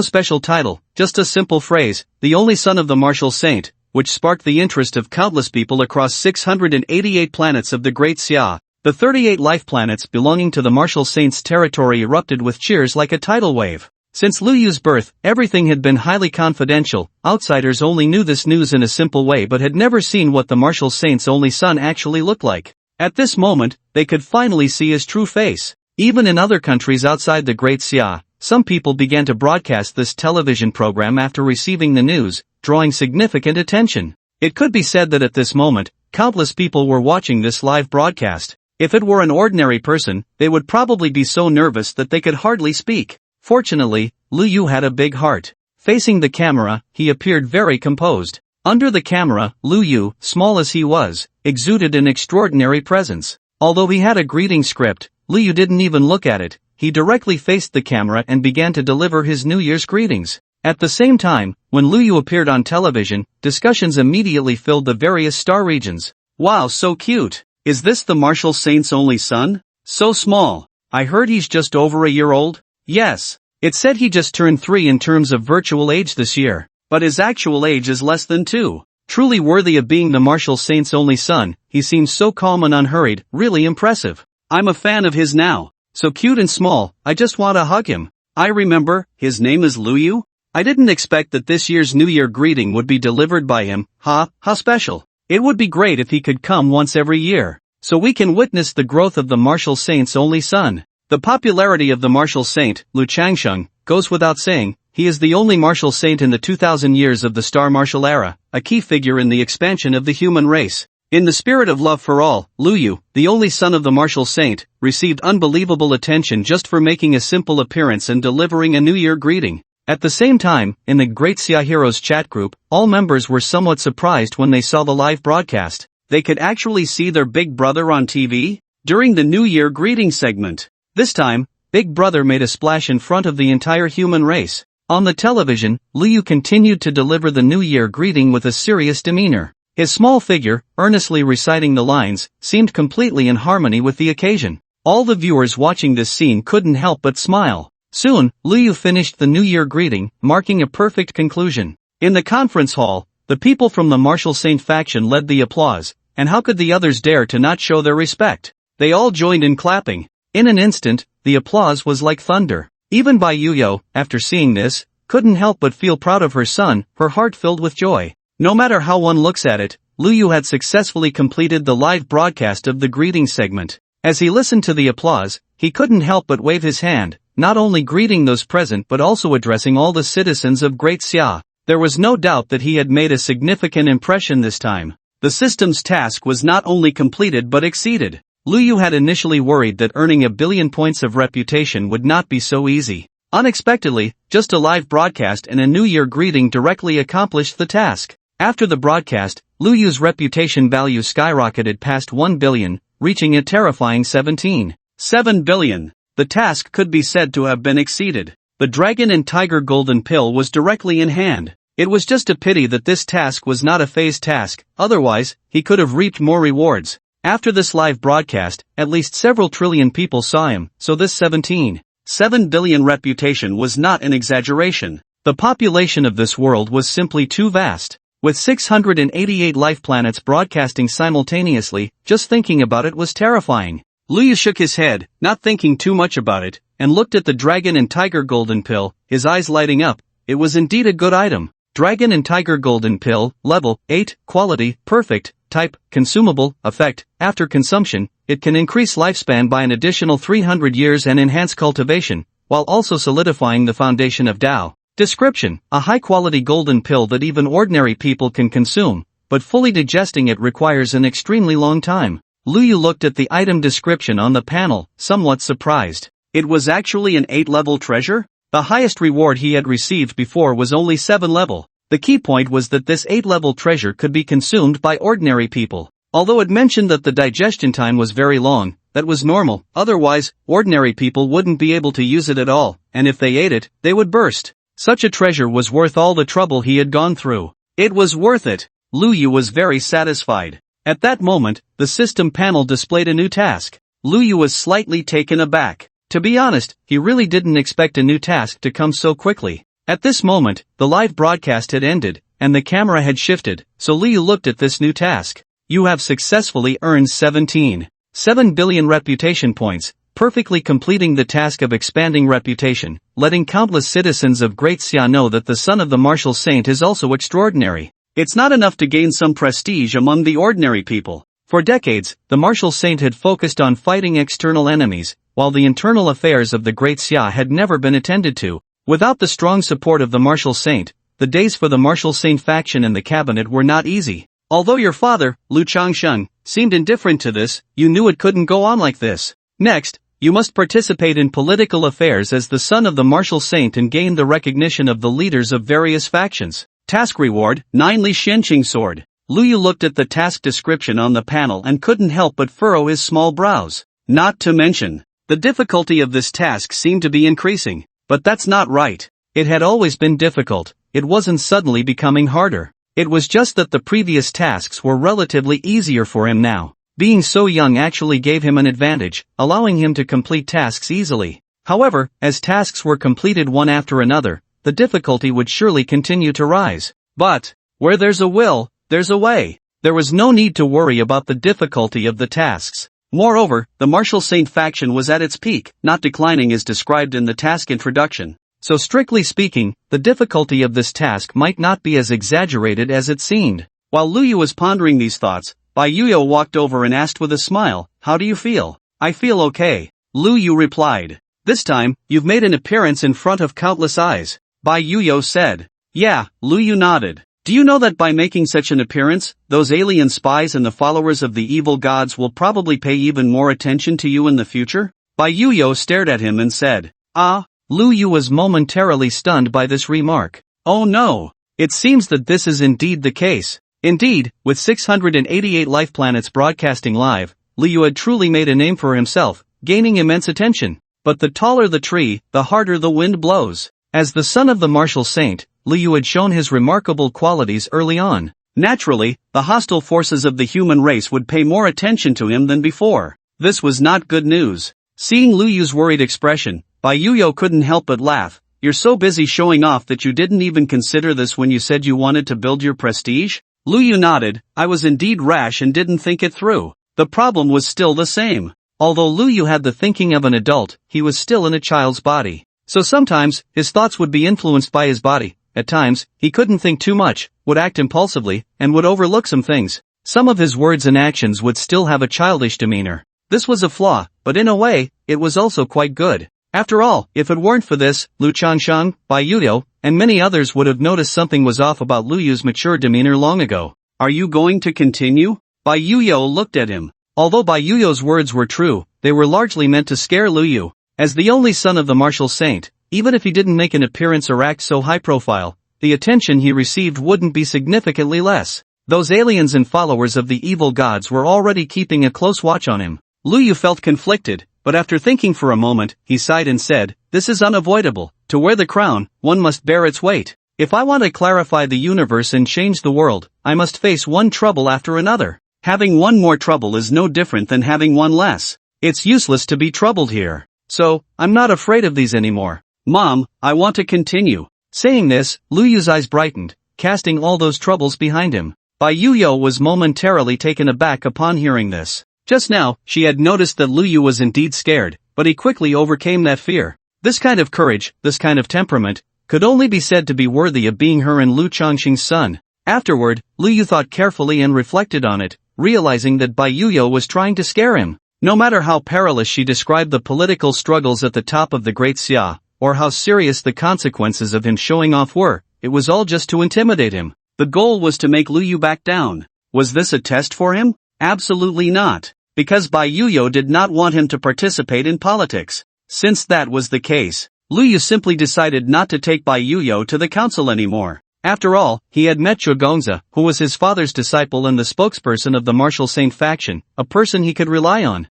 special title, just a simple phrase, the only son of the martial saint, which sparked the interest of countless people across 688 planets of the Great Xia. The 38 life planets belonging to the martial saint's territory erupted with cheers like a tidal wave. Since Lu Yu's birth, everything had been highly confidential. Outsiders only knew this news in a simple way but had never seen what the martial saint's only son actually looked like. At this moment, they could finally see his true face. Even in other countries outside the Great Xia, some people began to broadcast this television program after receiving the news, drawing significant attention. It could be said that at this moment, countless people were watching this live broadcast. If it were an ordinary person, they would probably be so nervous that they could hardly speak. Fortunately, Lu Yu had a big heart. Facing the camera, he appeared very composed. Under the camera, Lu Yu, small as he was, exuded an extraordinary presence. Although he had a greeting script, Lu Yu didn't even look at it. He directly faced the camera and began to deliver his New Year's greetings. At the same time, when Lu Yu appeared on television, discussions immediately filled the various star regions. Wow, so cute. Is this the martial saint's only son? So small. I heard he's just over a year old? Yes. It said he just turned 3 in terms of virtual age this year. But his actual age is less than 2. Truly worthy of being the martial saint's only son, he seems so calm and unhurried, really impressive. I'm a fan of his now. So cute and small, I just want to hug him. I remember, his name is Lu Yu? I didn't expect that this year's New Year greeting would be delivered by him. How special. It would be great if he could come once every year, so we can witness the growth of the martial saint's only son. The popularity of the martial saint, Lu Changsheng, goes without saying. He is the only martial saint in the 2000 years of the star martial era, a key figure in the expansion of the human race. In the spirit of love for all, Lu Yu, the only son of the martial saint, received unbelievable attention just for making a simple appearance and delivering a New Year greeting. At the same time, in the Great Xia Heroes chat group, all members were somewhat surprised when they saw the live broadcast. They could actually see their big brother on TV? During the New Year greeting segment. This time, Big Brother made a splash in front of the entire human race. On the television, Lu Yu continued to deliver the New Year greeting with a serious demeanor. His small figure, earnestly reciting the lines, seemed completely in harmony with the occasion. All the viewers watching this scene couldn't help but smile. Soon, Liu finished the New Year greeting, marking a perfect conclusion. In the conference hall, the people from the Martial Saint faction led the applause, and how could the others dare to not show their respect? They all joined in clapping. In an instant, the applause was like thunder. Even Bai Yuyo, after seeing this, couldn't help but feel proud of her son, her heart filled with joy. No matter how one looks at it, Liu had successfully completed the live broadcast of the greeting segment. As he listened to the applause, he couldn't help but wave his hand, not only greeting those present but also addressing all the citizens of Great Xia. There was no doubt that he had made a significant impression this time. The system's task was not only completed but exceeded. Liu had initially worried that earning 1 billion points of reputation would not be so easy. Unexpectedly, just a live broadcast and a New Year greeting directly accomplished the task. After the broadcast, Liu's reputation value skyrocketed past 1 billion, reaching a terrifying 17.7 billion. The task could be said to have been exceeded. The Dragon and Tiger Golden Pill was directly in hand. It was just a pity that this task was not a phase task, otherwise, he could have reaped more rewards. After this live broadcast, at least several trillion people saw him, so this 17.7 billion reputation was not an exaggeration. The population of this world was simply too vast. With 688 life planets broadcasting simultaneously, just thinking about it was terrifying. Liu shook his head, not thinking too much about it, and looked at the Dragon and Tiger Golden Pill, his eyes lighting up. It was indeed a good item. Dragon and Tiger Golden Pill, level 8, quality, perfect, type, consumable, effect, after consumption, it can increase lifespan by an additional 300 years and enhance cultivation, while also solidifying the foundation of Tao. Description: a high-quality golden pill that even ordinary people can consume, but fully digesting it requires an extremely long time. Liu looked at the item description on the panel, somewhat surprised. It was actually an 8-level treasure? The highest reward he had received before was only 7 level. The key point was that this 8-level treasure could be consumed by ordinary people. Although it mentioned that the digestion time was very long, that was normal, otherwise, ordinary people wouldn't be able to use it at all, and if they ate it, they would burst. Such a treasure was worth all the trouble he had gone through. It was worth it. Liu was very satisfied. At that moment, the system panel displayed a new task. Liu was slightly taken aback. To be honest, he really didn't expect a new task to come so quickly. At this moment, the live broadcast had ended, and the camera had shifted, so Liu looked at this new task. You have successfully earned 17.7 billion reputation points, perfectly completing the task of expanding reputation, letting countless citizens of Great Xia know that the son of the martial saint is also extraordinary. It's not enough to gain some prestige among the ordinary people. For decades, the martial saint had focused on fighting external enemies, while the internal affairs of the Great Xia had never been attended to. Without the strong support of the martial saint, the days for the martial saint faction and the cabinet were not easy. Although your father, Lu Changsheng, seemed indifferent to this, you knew it couldn't go on like this. Next, you must participate in political affairs as the son of the martial saint and gain the recognition of the leaders of various factions. Task reward, 9 Li Shenqing sword. Liu looked at the task description on the panel and couldn't help but furrow his small brows. Not to mention, the difficulty of this task seemed to be increasing. But that's not right. It had always been difficult, it wasn't suddenly becoming harder. It was just that the previous tasks were relatively easier for him now. Being so young actually gave him an advantage, allowing him to complete tasks easily. However, as tasks were completed one after another, the difficulty would surely continue to rise. But, where there's a will, there's a way. There was no need to worry about the difficulty of the tasks. Moreover, the martial saint faction was at its peak, not declining as described in the task introduction. So strictly speaking, the difficulty of this task might not be as exaggerated as it seemed. While Liu was pondering these thoughts, Bai Yuyo walked over and asked with a smile, "How do you feel?" "I feel okay," Liu replied. "This time, you've made an appearance in front of countless eyes," Bai Yuyo said. "Yeah," Liu nodded. "Do you know that by making such an appearance, those alien spies and the followers of the evil gods will probably pay even more attention to you in the future?" Bai Yuyo stared at him and said, "Ah?" Liu was momentarily stunned by this remark. Oh no! It seems that this is indeed the case. Indeed, with 688 life planets broadcasting live, Liu had truly made a name for himself, gaining immense attention. But the taller the tree, the harder the wind blows. As the son of the martial saint, Liu had shown his remarkable qualities early on. Naturally, the hostile forces of the human race would pay more attention to him than before. This was not good news. Seeing Liu's worried expression, Bai Yuyo couldn't help but laugh. You're so busy showing off that you didn't even consider this when you said you wanted to build your prestige? Lu Yu nodded. I was indeed rash and didn't think it through. The problem was still the same. Although Lu Yu had the thinking of an adult, he was still in a child's body. So sometimes, his thoughts would be influenced by his body. At times, he couldn't think too much, would act impulsively, and would overlook some things. Some of his words and actions would still have a childish demeanor. This was a flaw, but in a way, it was also quite good. After all, if it weren't for this, Lu Changsheng, Bai Yuyo, and many others would have noticed something was off about Lu Yu's mature demeanor long ago. Are you going to continue? Bai Yuyo looked at him. Although Bai Yuyo's words were true, they were largely meant to scare Lu Yu. As the only son of the martial saint, even if he didn't make an appearance or act so high profile, the attention he received wouldn't be significantly less. Those aliens and followers of the evil gods were already keeping a close watch on him. Lu Yu felt conflicted, but after thinking for a moment, he sighed and said, this is unavoidable. To wear the crown, one must bear its weight. If I want to clarify the universe and change the world, I must face one trouble after another. Having one more trouble is no different than having one less. It's useless to be troubled here. So, I'm not afraid of these anymore. Mom, I want to continue. Saying this, Lu Yu's eyes brightened, casting all those troubles behind him. Bai Yuyo was momentarily taken aback upon hearing this. Just now, she had noticed that Lu Yu was indeed scared, but he quickly overcame that fear. This kind of courage, this kind of temperament, could only be said to be worthy of being her and Lu Changxing's son. Afterward, Lu Yu thought carefully and reflected on it, realizing that Bai Yuyo was trying to scare him. No matter how perilous she described the political struggles at the top of the Great Xia, or how serious the consequences of him showing off were, it was all just to intimidate him. The goal was to make Lu Yu back down. Was this a test for him? Absolutely not. Because Bai Yuyo did not want him to participate in politics. Since that was the case, Lu Yu simply decided not to take Bai Yuyo to the council anymore. After all, he had met Zhuegongzi, who was his father's disciple and the spokesperson of the martial saint faction, a person he could rely on.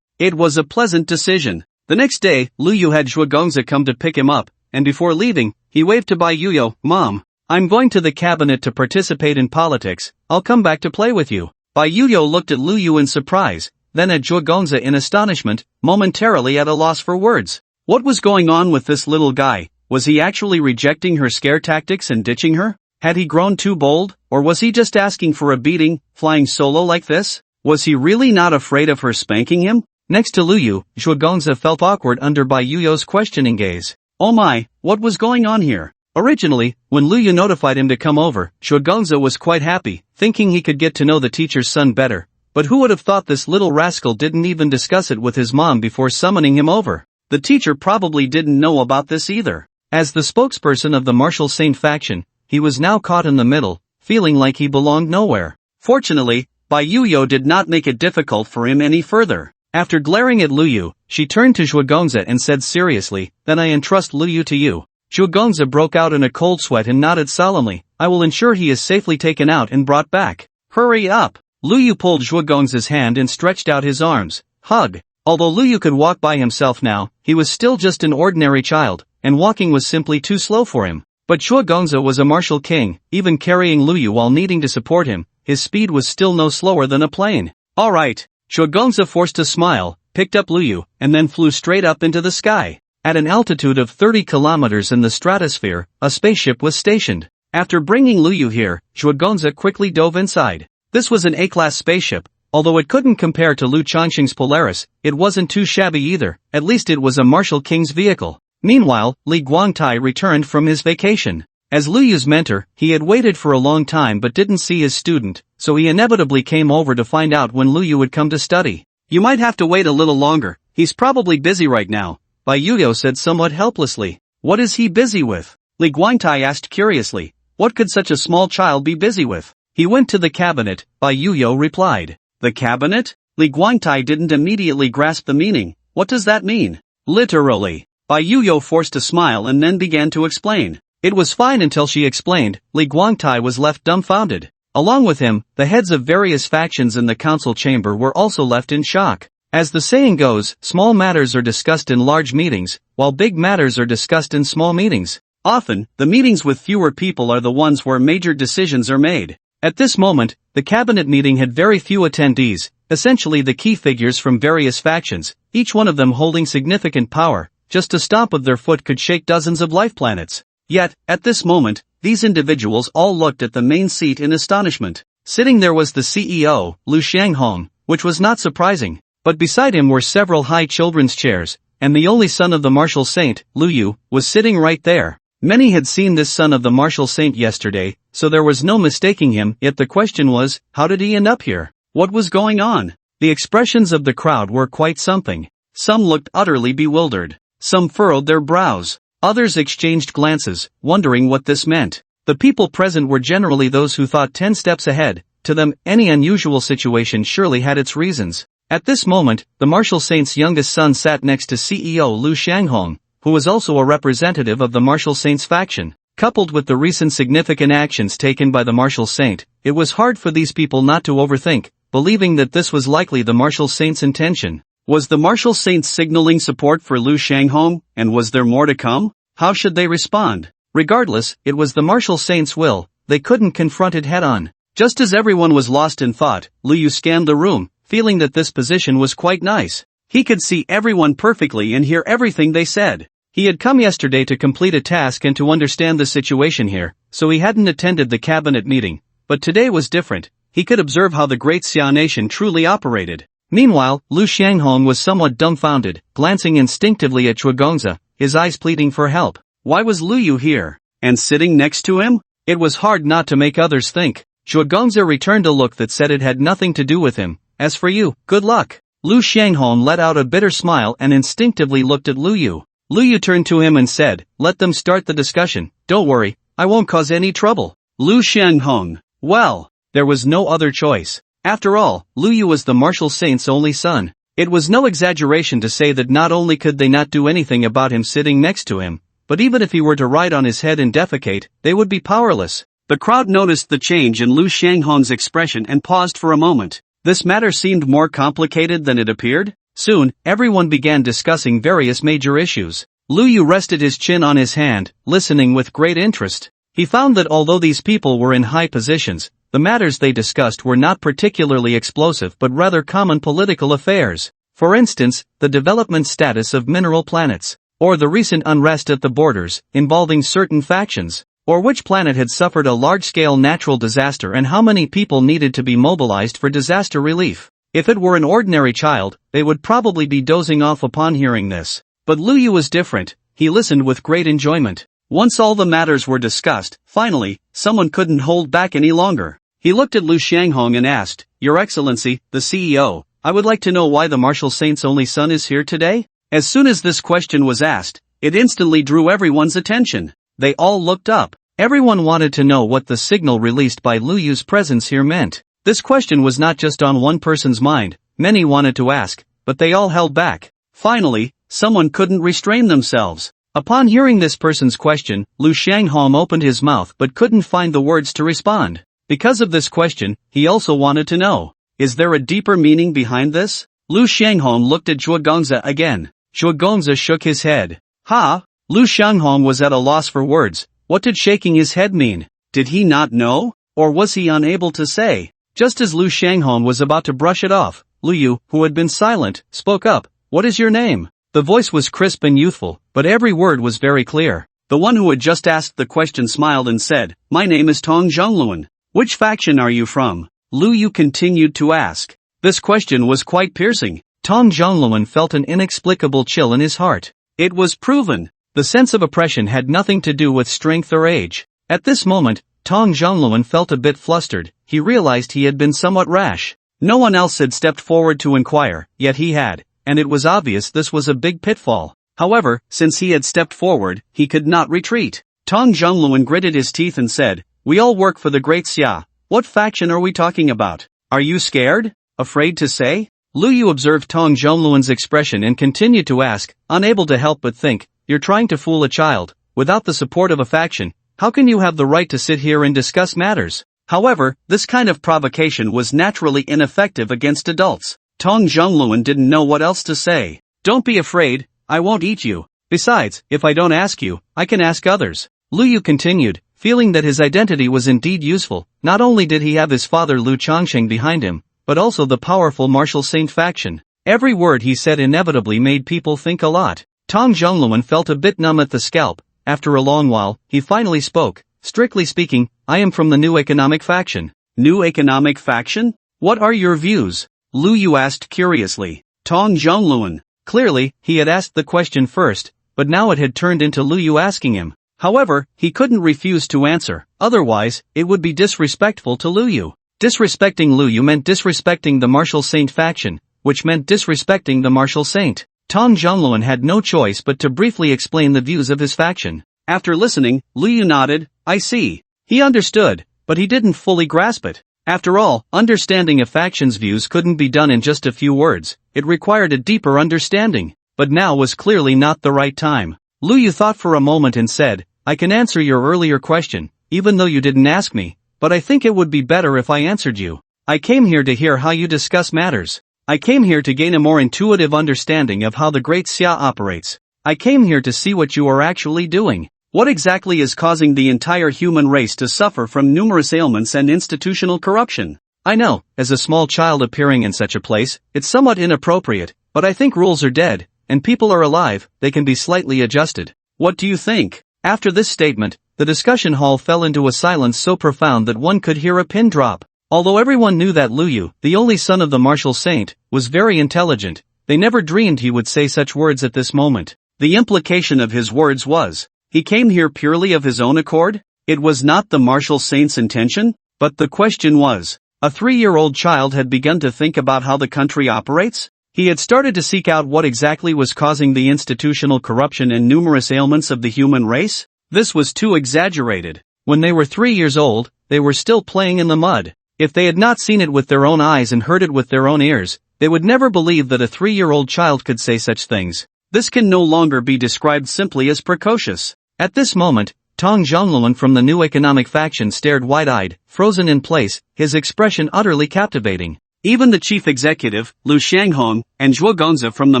It was a pleasant decision. The next day, Lu Yu had Zhuegongzi come to pick him up, and before leaving, he waved to Bai Yuyo, Mom, I'm going to the cabinet to participate in politics, I'll come back to play with you. Bai Yuyo looked at Lu Yu in surprise, then at Zhuegongzi in astonishment, momentarily at a loss for words. What was going on with this little guy? Was he actually rejecting her scare tactics and ditching her? Had he grown too bold, or was he just asking for a beating, flying solo like this? Was he really not afraid of her spanking him? Next to Lu Yu, Zhuegongzi felt awkward under Bai Yuyo's questioning gaze. Oh my, what was going on here? Originally, when Lu Yu notified him to come over, Zhuegongzi was quite happy, thinking he could get to know the teacher's son better. But who would have thought this little rascal didn't even discuss it with his mom before summoning him over? The teacher probably didn't know about this either. As the spokesperson of the martial saint faction, he was now caught in the middle, feeling like he belonged nowhere. Fortunately, Bai Yuyo did not make it difficult for him any further. After glaring at Lu Yu, she turned to Zhuegongzi and said seriously, then I entrust Lu Yu to you. Zhuegongzi broke out in a cold sweat and nodded solemnly, I will ensure he is safely taken out and brought back. Hurry up! Lu Yu pulled Zhuegongzi's hand and stretched out his arms. Hug! Although Lu Yu could walk by himself now, he was still just an ordinary child, and walking was simply too slow for him. But Zhuegongzi was a martial king, even carrying Lu Yu while needing to support him, his speed was still no slower than a plane. Alright. Zhuegongzi forced a smile, picked up Lu Yu, and then flew straight up into the sky. At an altitude of 30 kilometers in the stratosphere, a spaceship was stationed. After bringing Lu Yu here, Zhuegongzi quickly dove inside. This was an A-class spaceship. Although it couldn't compare to Lu Changxing's Polaris, it wasn't too shabby either, at least it was a martial king's vehicle. Meanwhile, Li Guangtai returned from his vacation. As Lu Yu's mentor, he had waited for a long time but didn't see his student, so he inevitably came over to find out when Lu Yu would come to study. You might have to wait a little longer, he's probably busy right now, Bai Yuyo said somewhat helplessly. What is he busy with? Li Guangtai asked curiously. What could such a small child be busy with? He went to the cabinet, Bai Yuyo replied. The cabinet? Li Guangtai didn't immediately grasp the meaning. What does that mean? Literally. Bai Yuyo forced a smile and then began to explain. It was fine until she explained. Li Guangtai was left dumbfounded. Along with him, the heads of various factions in the council chamber were also left in shock. As the saying goes, small matters are discussed in large meetings, while big matters are discussed in small meetings. Often, the meetings with fewer people are the ones where major decisions are made. At this moment, the cabinet meeting had very few attendees, essentially the key figures from various factions, each one of them holding significant power, just a stomp of their foot could shake dozens of life planets. Yet, at this moment, these individuals all looked at the main seat in astonishment. Sitting there was the CEO, Lu Xianghong, which was not surprising, but beside him were several high children's chairs, and the only son of the martial saint, Lu Yu, was sitting right there. Many had seen this son of the martial saint yesterday, so there was no mistaking him, yet the question was, how did he end up here? What was going on? The expressions of the crowd were quite something. Some looked utterly bewildered. Some furrowed their brows. Others exchanged glances, wondering what this meant. The people present were generally those who thought 10 steps ahead. To them, any unusual situation surely had its reasons. At this moment, the martial saint's youngest son sat next to CEO Lu Xianghong, who was also a representative of the martial saint's faction. Coupled with the recent significant actions taken by the martial saint, it was hard for these people not to overthink, believing that this was likely the martial saint's intention. Was the martial saint signaling support for Lu Xianghong, and was there more to come? How should they respond? Regardless, it was the martial saint's will, they couldn't confront it head-on. Just as everyone was lost in thought, Lu Yu scanned the room, feeling that this position was quite nice. He could see everyone perfectly and hear everything they said. He had come yesterday to complete a task and to understand the situation here, so he hadn't attended the cabinet meeting. But today was different. He could observe how the great Xia nation truly operated. Meanwhile, Lu Xianghong was somewhat dumbfounded, glancing instinctively at Chuagongza, his eyes pleading for help. Why was Lu Yu here? And sitting next to him? It was hard not to make others think. Chuagongza returned a look that said it had nothing to do with him. As for you, good luck. Lu Xianghong let out a bitter smile and instinctively looked at Lu Yu. Lu Yu turned to him and said, let them start the discussion. Don't worry, I won't cause any trouble. Lu Xianghong. Well, there was no other choice. After all, Lu Yu was the martial saint's only son. It was no exaggeration to say that not only could they not do anything about him sitting next to him, but even if he were to ride on his head and defecate, they would be powerless. The crowd noticed the change in Lu Xianghong's expression and paused for a moment. This matter seemed more complicated than it appeared. Soon, everyone began discussing various major issues. Lu Yu rested his chin on his hand, listening with great interest. He found that although these people were in high positions, the matters they discussed were not particularly explosive but rather common political affairs. For instance, the development status of mineral planets, or the recent unrest at the borders, involving certain factions, or which planet had suffered a large-scale natural disaster and how many people needed to be mobilized for disaster relief. If it were an ordinary child, they would probably be dozing off upon hearing this. But Lu Yu was different. He listened with great enjoyment. Once all the matters were discussed, finally, someone couldn't hold back any longer. He looked at Lu Xianghong and asked, Your Excellency, the CEO, I would like to know why the martial saint's only son is here today? As soon as this question was asked, it instantly drew everyone's attention. They all looked up. Everyone wanted to know what the signal released by Lu Yu's presence here meant. This question was not just on one person's mind. Many wanted to ask, but they all held back. Finally, someone couldn't restrain themselves. Upon hearing this person's question, Lu Xianghong opened his mouth but couldn't find the words to respond. Because of this question, he also wanted to know, is there a deeper meaning behind this? Lu Xianghong looked at Chuagongza again. Chuagongza shook his head. Ha! Lu Xianghong was at a loss for words. What did shaking his head mean? Did he not know? Or was he unable to say? Just as Lu Xianghong was about to brush it off, Lu Yu, who had been silent, spoke up. What is your name? The voice was crisp and youthful, but every word was very clear. The one who had just asked the question smiled and said, My name is Tong Zhongluan. Which faction are you from? Lu Yu continued to ask. This question was quite piercing. Tong Zhongluan felt an inexplicable chill in his heart. It was proven. The sense of oppression had nothing to do with strength or age. At this moment, Tong Zhongluan felt a bit flustered. He realized he had been somewhat rash. No one else had stepped forward to inquire, yet he had, and it was obvious this was a big pitfall. However, since he had stepped forward, he could not retreat. Tong Zhongluan gritted his teeth and said, We all work for the Great Xia. What faction are we talking about? Are you scared? Afraid to say? Lu Yu observed Tong Zhongluan's expression and continued to ask, unable to help but think, You're trying to fool a child. Without the support of a faction, how can you have the right to sit here and discuss matters? However, this kind of provocation was naturally ineffective against adults. Tong Zhongluan didn't know what else to say. Don't be afraid, I won't eat you. Besides, if I don't ask you, I can ask others. Lu Yu continued, feeling that his identity was indeed useful. Not only did he have his father Lu Chongsheng behind him, but also the powerful martial saint faction. Every word he said inevitably made people think a lot. Tong Zhongluan felt a bit numb at the scalp. After a long while, he finally spoke. Strictly speaking, I am from the New Economic Faction. New Economic Faction? What are your views? Lu Yu asked curiously. Tong Zhongluan. Clearly, he had asked the question first, but now it had turned into Lu Yu asking him. However, he couldn't refuse to answer, otherwise, it would be disrespectful to Lu Yu. Disrespecting Lu Yu meant disrespecting the Martial Saint faction, which meant disrespecting the Martial Saint. Tong Zhongluan had no choice but to briefly explain the views of his faction. After listening, Lu Yu nodded. I see. He understood, but he didn't fully grasp it. After all, understanding a faction's views couldn't be done in just a few words. It required a deeper understanding. But now was clearly not the right time. Lu Yu thought for a moment and said, I can answer your earlier question, even though you didn't ask me, but I think it would be better if I answered you. I came here to hear how you discuss matters. I came here to gain a more intuitive understanding of how the Great Xia operates. I came here to see what you are actually doing. What exactly is causing the entire human race to suffer from numerous ailments and institutional corruption? I know, as a small child appearing in such a place, it's somewhat inappropriate, but I think rules are dead, and people are alive, they can be slightly adjusted. What do you think? After this statement, the discussion hall fell into a silence so profound that one could hear a pin drop. Although everyone knew that Lu Yu, the only son of the Martial Saint, was very intelligent, they never dreamed he would say such words at this moment. The implication of his words was, he came here purely of his own accord? It was not the Martial Saint's intention? But the question was, a 3-year-old child had begun to think about how the country operates? He had started to seek out what exactly was causing the institutional corruption and numerous ailments of the human race? This was too exaggerated. When they were 3 years old, they were still playing in the mud. If they had not seen it with their own eyes and heard it with their own ears, they would never believe that a 3-year-old child could say such things. This can no longer be described simply as precocious. At this moment, Tong Zhongluan from the New Economic Faction stared wide-eyed, frozen in place, his expression utterly captivating. Even the chief executive, Lu Shanghong, and Zhuo Gongzi from the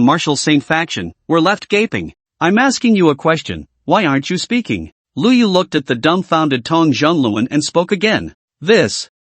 Martial Saint faction, were left gaping. I'm asking you a question, why aren't you speaking? Lu Yu looked at the dumbfounded Tong Zhongluan and spoke again.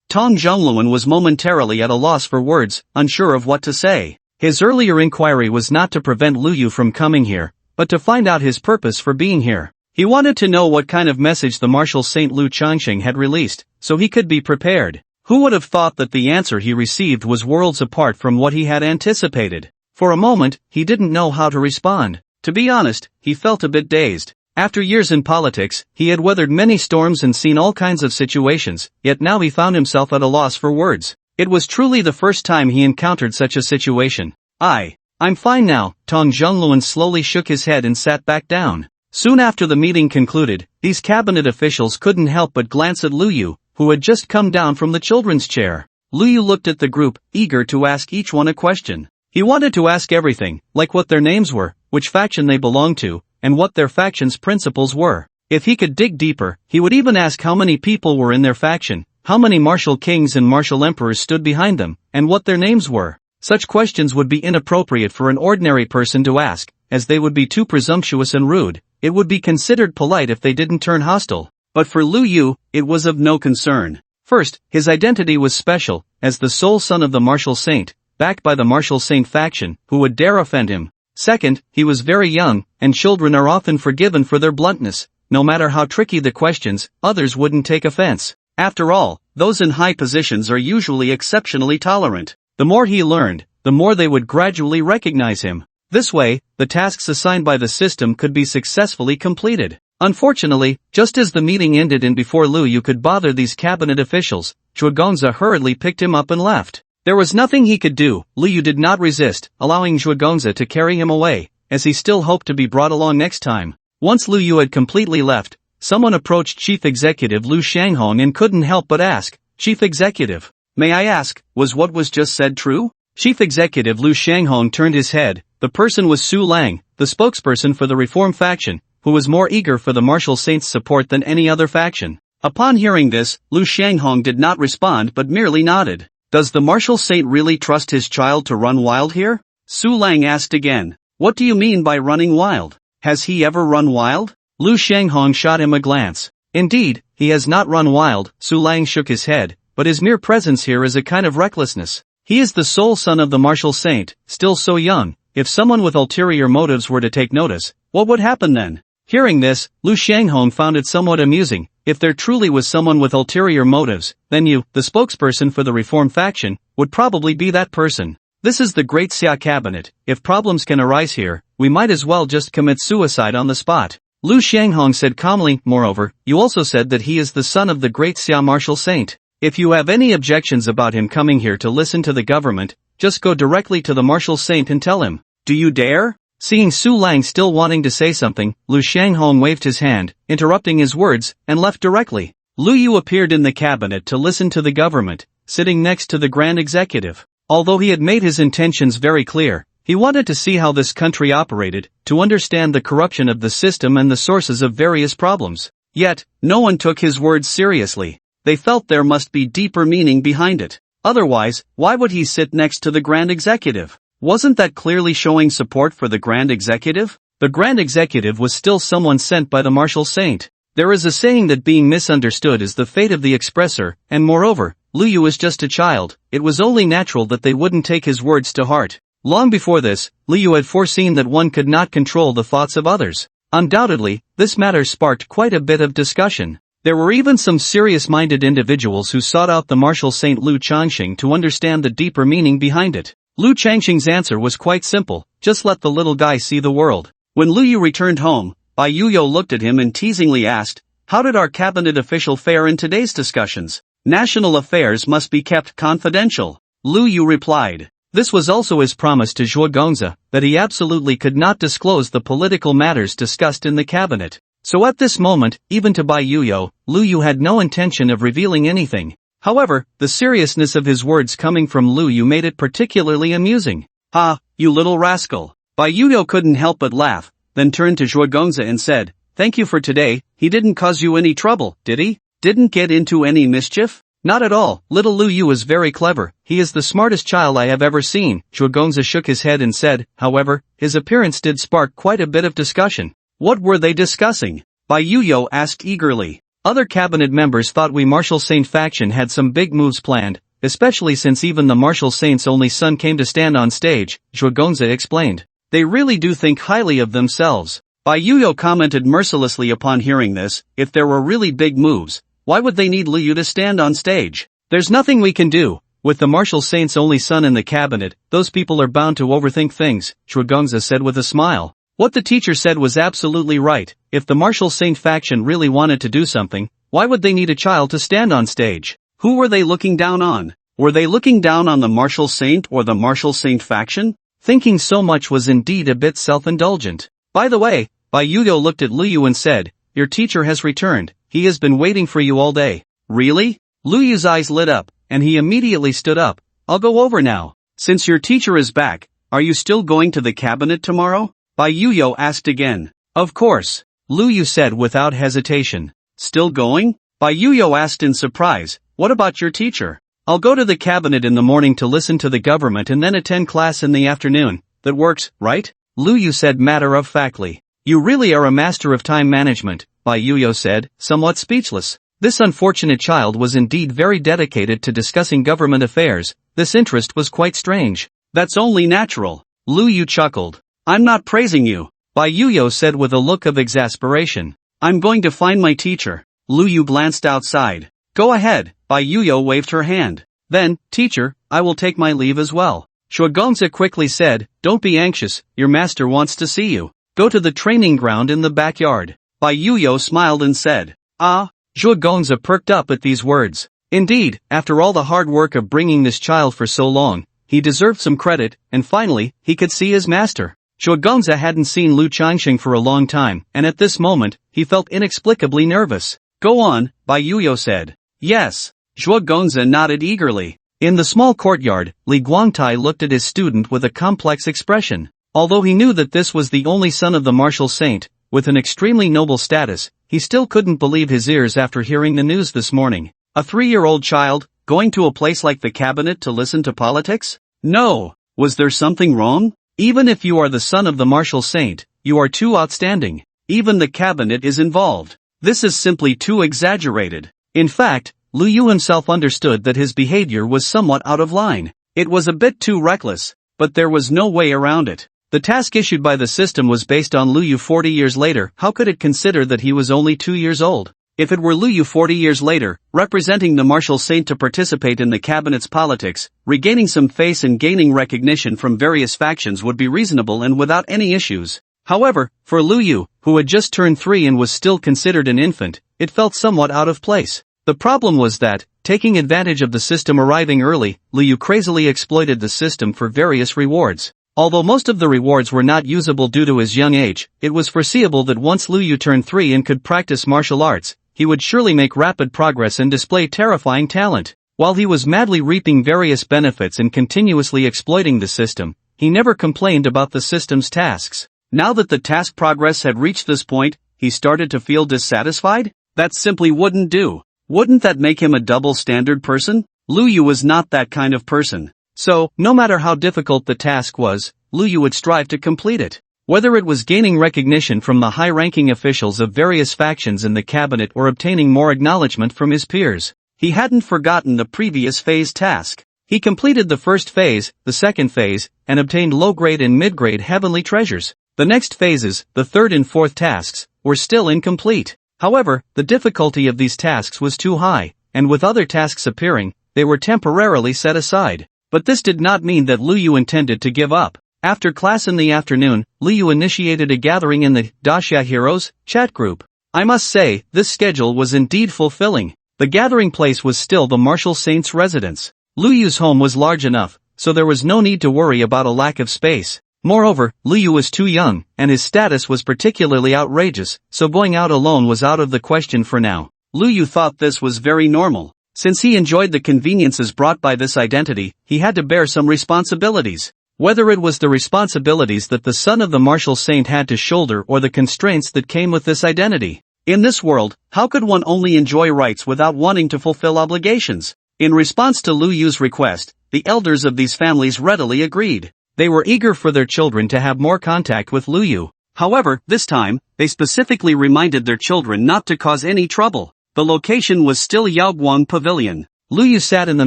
Tong Zhongluan was momentarily at a loss for words, unsure of what to say. His earlier inquiry was not to prevent Lu Yu from coming here, but to find out his purpose for being here. He wanted to know what kind of message the Martial Saint Lu Changxing had released, so he could be prepared. Who would have thought that the answer he received was worlds apart from what he had anticipated? For a moment, he didn't know how to respond. To be honest, he felt a bit dazed. After years in politics, he had weathered many storms and seen all kinds of situations, yet now he found himself at a loss for words. It was truly the first time he encountered such a situation. I'm fine now. Tong Zhongluan slowly shook his head and sat back down. Soon after the meeting concluded, these cabinet officials couldn't help but glance at Lu Yu, who had just come down from the children's chair. Lu Yu looked at the group, eager to ask each one a question. He wanted to ask everything, like what their names were, which faction they belonged to, and what their faction's principles were. If he could dig deeper, he would even ask how many people were in their faction, how many martial kings and martial emperors stood behind them, and what their names were. Such questions would be inappropriate for an ordinary person to ask, as they would be too presumptuous and rude. It would be considered polite if they didn't turn hostile. But for Lu Yu, it was of no concern. First, his identity was special, as the sole son of the Martial Saint, backed by the Martial Saint faction, who would dare offend him. Second, he was very young, and children are often forgiven for their bluntness. No matter how tricky the questions, others wouldn't take offense. After all, those in high positions are usually exceptionally tolerant. The more he learned, the more they would gradually recognize him. This way, the tasks assigned by the system could be successfully completed. Unfortunately, just as the meeting ended and before Lu Yu could bother these cabinet officials, Zhuo Gongzi hurriedly picked him up and left. There was nothing he could do. Lu Yu did not resist, allowing Zhuo Gongzi to carry him away, as he still hoped to be brought along next time. Once Lu Yu had completely left, someone approached Chief Executive Lu Shanghong and couldn't help but ask, Chief Executive, may I ask, was what was just said true? Chief Executive Lu Shanghong turned his head. The person was Su Lang, the spokesperson for the Reform faction, who was more eager for the Martial Saints' support than any other faction. Upon hearing this, Lu Shanghong did not respond but merely nodded. Does the Martial Saint really trust his child to run wild here? Su Lang asked again. What do you mean by running wild? Has he ever run wild? Lu Shanghong shot him a glance. Indeed, he has not run wild. Su Lang shook his head, but his mere presence here is a kind of recklessness. He is the sole son of the Martial Saint, still so young. if someone with ulterior motives were to take notice, what would happen then? Hearing this, Lu Shanghong found it somewhat amusing. If there truly was someone with ulterior motives, then you, the spokesperson for the reform faction, would probably be that person. This is the Great Xia cabinet. If problems can arise here, we might as well just commit suicide on the spot. Lu Shanghong said calmly. Moreover, you also said that he is the son of the Great Xia martial saint. If you have any objections about him coming here to listen to the government, just go directly to the martial saint and tell him. Do you dare? Seeing Su Lang still wanting to say something, Lu Shanghong waved his hand, interrupting his words, and left directly. Lu Yu appeared in the cabinet to listen to the government, sitting next to the Grand Executive. Although he had made his intentions very clear, he wanted to see how this country operated, to understand the corruption of the system and the sources of various problems. Yet, no one took his words seriously. They felt there must be deeper meaning behind it. Otherwise, why would he sit next to the Grand Executive? Wasn't that clearly showing support for the Grand Executive? The Grand Executive was still someone sent by the martial saint. There is a saying that being misunderstood is the fate of the expressor, and moreover, Lu Yu is just a child. It was only natural that they wouldn't take his words to heart. Long before this, Lu Yu had foreseen that one could not control the thoughts of others. Undoubtedly, this matter sparked quite a bit of discussion. There were even some serious-minded individuals who sought out the martial saint Lu Changxing to understand the deeper meaning behind it. Lu Changxing's answer was quite simple, just let the little guy see the world. When Lu Yu returned home, Bai Yuyo looked at him and teasingly asked, how did our cabinet official fare in today's discussions? National affairs must be kept confidential. Lu Yu replied. This was also his promise to Zhuo Gongzi, that he absolutely could not disclose the political matters discussed in the cabinet. So at this moment, even to Bai Yuyo, Lu Yu had no intention of revealing anything. However, the seriousness of his words coming from Lu Yu made it particularly amusing. Ha, you little rascal. Bai Yuyo couldn't help but laugh, then turned to Zhuo Gongzi and said, thank you for today. He didn't cause you any trouble, did he? Didn't get into any mischief? Not at all. Little Lu Yu is very clever. He is the smartest child I have ever seen. Zhuo Gongzi shook his head and said, however, his appearance did spark quite a bit of discussion. What were they discussing? Bai Yuyo asked eagerly. Other cabinet members thought we martial saint faction had some big moves planned, especially since even the martial saint's only son came to stand on stage, Zhuo Gongzi explained. They really do think highly of themselves. Bai Yuyo commented mercilessly upon hearing this, if there were really big moves, why would they need Lu Yu to stand on stage? There's nothing we can do. With the martial saint's only son in the cabinet, those people are bound to overthink things, Zhuo Gongzi said with a smile. What the teacher said was absolutely right. If the martial saint faction really wanted to do something, why would they need a child to stand on stage? Who were they looking down on? Were they looking down on the martial saint or the martial saint faction? Thinking so much was indeed a bit self-indulgent. By the way, Bai Yuyo looked at Lu Yu and said, your teacher has returned. He has been waiting for you all day. Really? Lu Yu's eyes lit up, and he immediately stood up. I'll go over now. Since your teacher is back, are you still going to the cabinet tomorrow? Bai Yuyo asked again. Of course, Lu Yu said without hesitation. Still going? Bai Yuyo asked in surprise, what about your teacher? I'll go to the cabinet in the morning to listen to the government and then attend class in the afternoon. That works, right? Lu Yu said matter-of-factly. You really are a master of time management, Bai Yuyo said, somewhat speechless. This unfortunate child was indeed very dedicated to discussing government affairs. This interest was quite strange. That's only natural. Lu Yu chuckled. I'm not praising you, Bai Yuyo said with a look of exasperation. I'm going to find my teacher. Lu Yu glanced outside. Go ahead, Bai Yuyo waved her hand. Then, teacher, I will take my leave as well. Zhuo Gongzi quickly said, don't be anxious, your master wants to see you. Go to the training ground in the backyard. Bai Yuyo smiled and said, ah. Zhuo Gongzi perked up at these words. Indeed, after all the hard work of bringing this child for so long, he deserved some credit, and finally, he could see his master. Zhuo Gongzi hadn't seen Lu Changxing for a long time, and at this moment, he felt inexplicably nervous. Go on, Bai Yuyo said. Yes. Zhuo Gongzi nodded eagerly. In the small courtyard, Li Guangtai looked at his student with a complex expression. Although he knew that this was the only son of the martial saint, with an extremely noble status, he still couldn't believe his ears after hearing the news this morning. A 3-year-old child, going to a place like the cabinet to listen to politics? No. Was there something wrong? Even if you are the son of the martial saint, you are too outstanding. Even the cabinet is involved. This is simply too exaggerated. In fact, Lu Yu himself understood that his behavior was somewhat out of line. It was a bit too reckless, but there was no way around it. The task issued by the system was based on Lu Yu 40 years later. How could it consider that he was only 2 years old? If it were Lu Yu 40 years later, representing the martial saint to participate in the cabinet's politics, regaining some face and gaining recognition from various factions would be reasonable and without any issues. However, for Lu Yu, who had just turned 3 and was still considered an infant, it felt somewhat out of place. The problem was that, taking advantage of the system arriving early, Lu Yu crazily exploited the system for various rewards. Although most of the rewards were not usable due to his young age, it was foreseeable that once Lu Yu turned 3 and could practice martial arts, he would surely make rapid progress and display terrifying talent. While he was madly reaping various benefits and continuously exploiting the system, he never complained about the system's tasks. Now that the task progress had reached this point, he started to feel dissatisfied? That simply wouldn't do. Wouldn't that make him a double-standard person? Lu Yu was not that kind of person. So, no matter how difficult the task was, Lu Yu would strive to complete it. Whether it was gaining recognition from the high-ranking officials of various factions in the cabinet or obtaining more acknowledgement from his peers, he hadn't forgotten the previous phase task. He completed the first phase, the second phase, and obtained low-grade and mid-grade heavenly treasures. The next phases, the third and fourth tasks, were still incomplete. However, the difficulty of these tasks was too high, and with other tasks appearing, they were temporarily set aside. But this did not mean that Lu Yu intended to give up. After class in the afternoon, Lu Yu initiated a gathering in the Daxia Heroes chat group. I must say, this schedule was indeed fulfilling. The gathering place was still the martial saint's residence. Lu Yu's home was large enough, so there was no need to worry about a lack of space. Moreover, Lu Yu was too young, and his status was particularly outrageous, so going out alone was out of the question for now. Lu Yu thought this was very normal. Since he enjoyed the conveniences brought by this identity, he had to bear some responsibilities. Whether it was the responsibilities that the son of the martial saint had to shoulder or the constraints that came with this identity. In this world, how could one only enjoy rights without wanting to fulfill obligations? In response to Lu Yu's request, the elders of these families readily agreed. They were eager for their children to have more contact with Lu Yu. However, this time, they specifically reminded their children not to cause any trouble. The location was still Yaoguang Pavilion. Lu Yu sat in the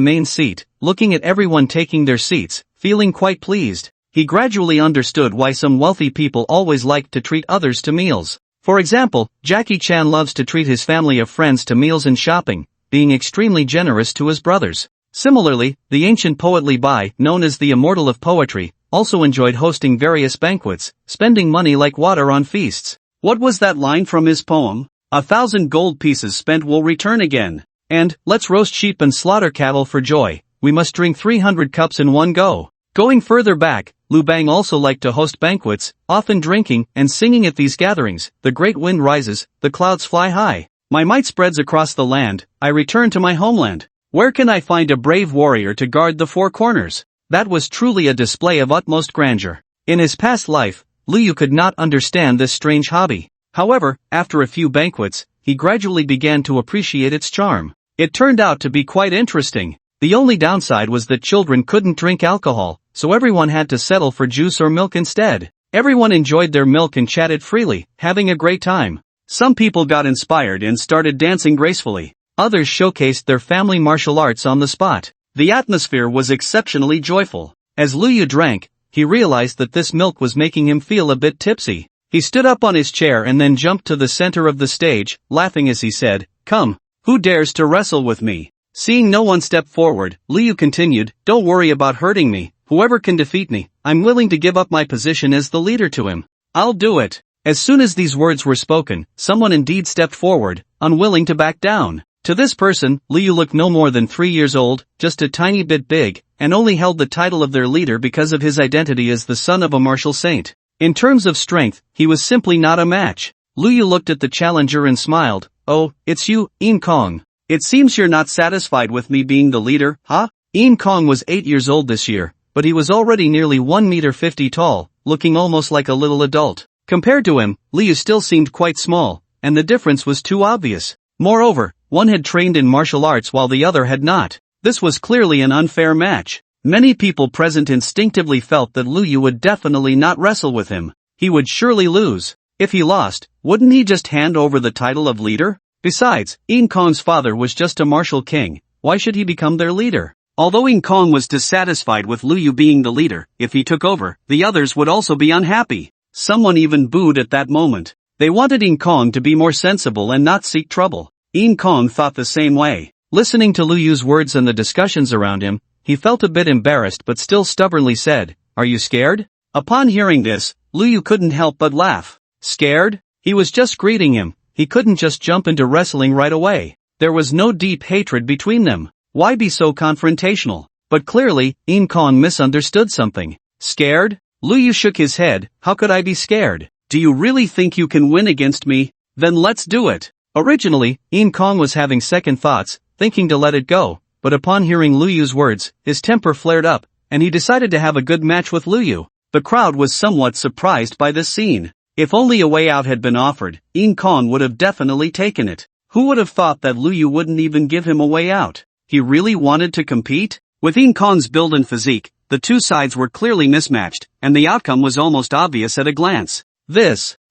main seat, looking at everyone taking their seats, feeling quite pleased. He gradually understood why some wealthy people always liked to treat others to meals. For example, Jackie Chan loves to treat his family of friends to meals and shopping, being extremely generous to his brothers. Similarly, the ancient poet Li Bai, known as the immortal of poetry, also enjoyed hosting various banquets, spending money like water on feasts. What was that line from his poem? 1,000 gold pieces spent will return again. And, let's roast sheep and slaughter cattle for joy. We must drink 300 cups in one go. Going further back, Lu Bang also liked to host banquets, often drinking and singing at these gatherings. The great wind rises, the clouds fly high. My might spreads across the land, I return to my homeland. Where can I find a brave warrior to guard the four corners? That was truly a display of utmost grandeur. In his past life, Lu Yu could not understand this strange hobby. However, after a few banquets, he gradually began to appreciate its charm. It turned out to be quite interesting. The only downside was that children couldn't drink alcohol, so everyone had to settle for juice or milk instead. Everyone enjoyed their milk and chatted freely, having a great time. Some people got inspired and started dancing gracefully. Others showcased their family martial arts on the spot. The atmosphere was exceptionally joyful. As Lu Yu drank, he realized that this milk was making him feel a bit tipsy. He stood up on his chair and then jumped to the center of the stage, laughing as he said, "Come, who dares to wrestle with me?" Seeing no one step forward, Lu Yu continued, "Don't worry about hurting me. Whoever can defeat me, I'm willing to give up my position as the leader to him. I'll do it." As soon as these words were spoken, someone indeed stepped forward, unwilling to back down. To this person, Lu Yu looked no more than 3 years old, just a tiny bit big, and only held the title of their leader because of his identity as the son of a martial saint. In terms of strength, he was simply not a match. Lu Yu looked at the challenger and smiled. "Oh, it's you, In Kong. It seems you're not satisfied with me being the leader, huh?" In Kong was 8 years old this year, but he was already nearly 1 meter 50 tall, looking almost like a little adult. Compared to him, Lu Yu still seemed quite small, and the difference was too obvious. Moreover, one had trained in martial arts while the other had not. This was clearly an unfair match. Many people present instinctively felt that Lu Yu would definitely not wrestle with him. He would surely lose. If he lost, wouldn't he just hand over the title of leader? Besides, In Kong's father was just a martial king. Why should he become their leader? Although In Kong was dissatisfied with Lu Yu being the leader, if he took over, the others would also be unhappy. Someone even booed at that moment. They wanted In Kong to be more sensible and not seek trouble. In Kong thought the same way. Listening to Lu Yu's words and the discussions around him, he felt a bit embarrassed but still stubbornly said, "Are you scared?" Upon hearing this, Lu Yu couldn't help but laugh. Scared? He was just greeting him. He couldn't just jump into wrestling right away. There was no deep hatred between them. Why be so confrontational? But clearly, In Kong misunderstood something. Scared? Lu Yu shook his head. How could I be scared? Do you really think you can win against me? Then let's do it. Originally, In Kong was having second thoughts, thinking to let it go, but upon hearing Lu Yu's words, his temper flared up, and he decided to have a good match with Lu Yu. The crowd was somewhat surprised by this scene. If only a way out had been offered, In Kong would have definitely taken it. Who would have thought that Lu Yu wouldn't even give him a way out? He really wanted to compete? With In Kong's build and physique, the two sides were clearly mismatched, and the outcome was almost obvious at a glance.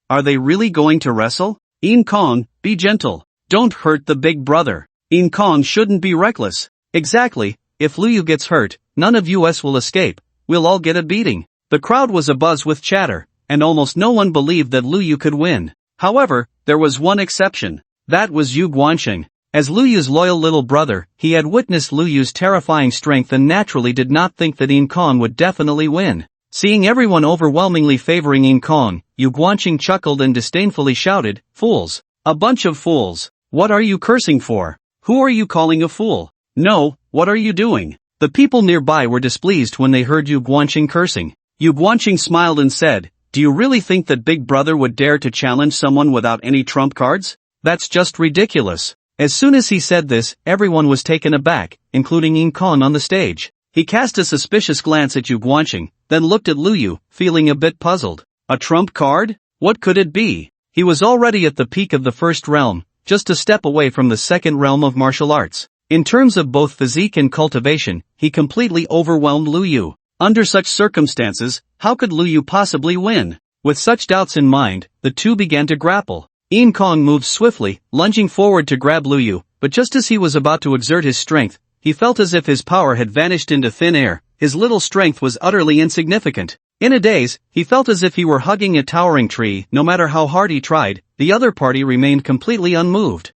Are they really going to wrestle? In Kong, be gentle. Don't hurt the big brother. In Kong shouldn't be reckless. Exactly, if Lu Yu gets hurt, none of us will escape. We'll all get a beating. The crowd was abuzz with chatter, and almost no one believed that Lu Yu could win. However, there was one exception. That was Yu Guanxing. As Lu Yu's loyal little brother, he had witnessed Lu Yu's terrifying strength and naturally did not think that In Kong would definitely win. Seeing everyone overwhelmingly favoring In Kong, Yu Guanxing chuckled and disdainfully shouted, "Fools! A bunch of fools! What are you cursing for? Who are you calling a fool? No, what are you doing?" The people nearby were displeased when they heard Yu Guanxing cursing. Yu Guanxing smiled and said, "Do you really think that Big Brother would dare to challenge someone without any trump cards? That's just ridiculous." As soon as he said this, everyone was taken aback, including In Kong on the stage. He cast a suspicious glance at Yu Guanxing, then looked at Lu Yu, feeling a bit puzzled. A trump card? What could it be? He was already at the peak of the first realm, just a step away from the second realm of martial arts. In terms of both physique and cultivation, he completely overwhelmed Lu Yu. Under such circumstances, how could Lu Yu possibly win? With such doubts in mind, the two began to grapple. In Kong moved swiftly, lunging forward to grab Lu Yu, but just as he was about to exert his strength, he felt as if his power had vanished into thin air. His little strength was utterly insignificant. In a daze, he felt as if he were hugging a towering tree. No matter how hard he tried, the other party remained completely unmoved.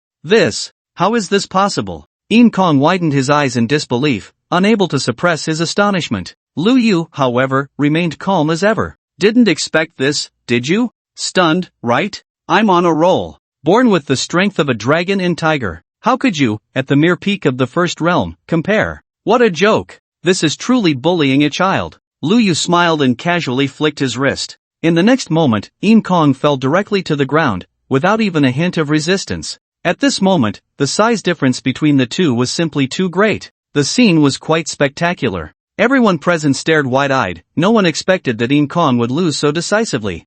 How is this possible? In Kong widened his eyes in disbelief, unable to suppress his astonishment. Lu Yu, however, remained calm as ever. Didn't expect this, did you? Stunned, right? I'm on a roll. Born with the strength of a dragon and tiger. How could you, at the mere peak of the first realm, compare? What a joke. This is truly bullying a child. Lu Yu smiled and casually flicked his wrist. In the next moment, In Kong fell directly to the ground, without even a hint of resistance. At this moment, the size difference between the two was simply too great. The scene was quite spectacular. Everyone present stared wide-eyed. No one expected that In Kong would lose so decisively.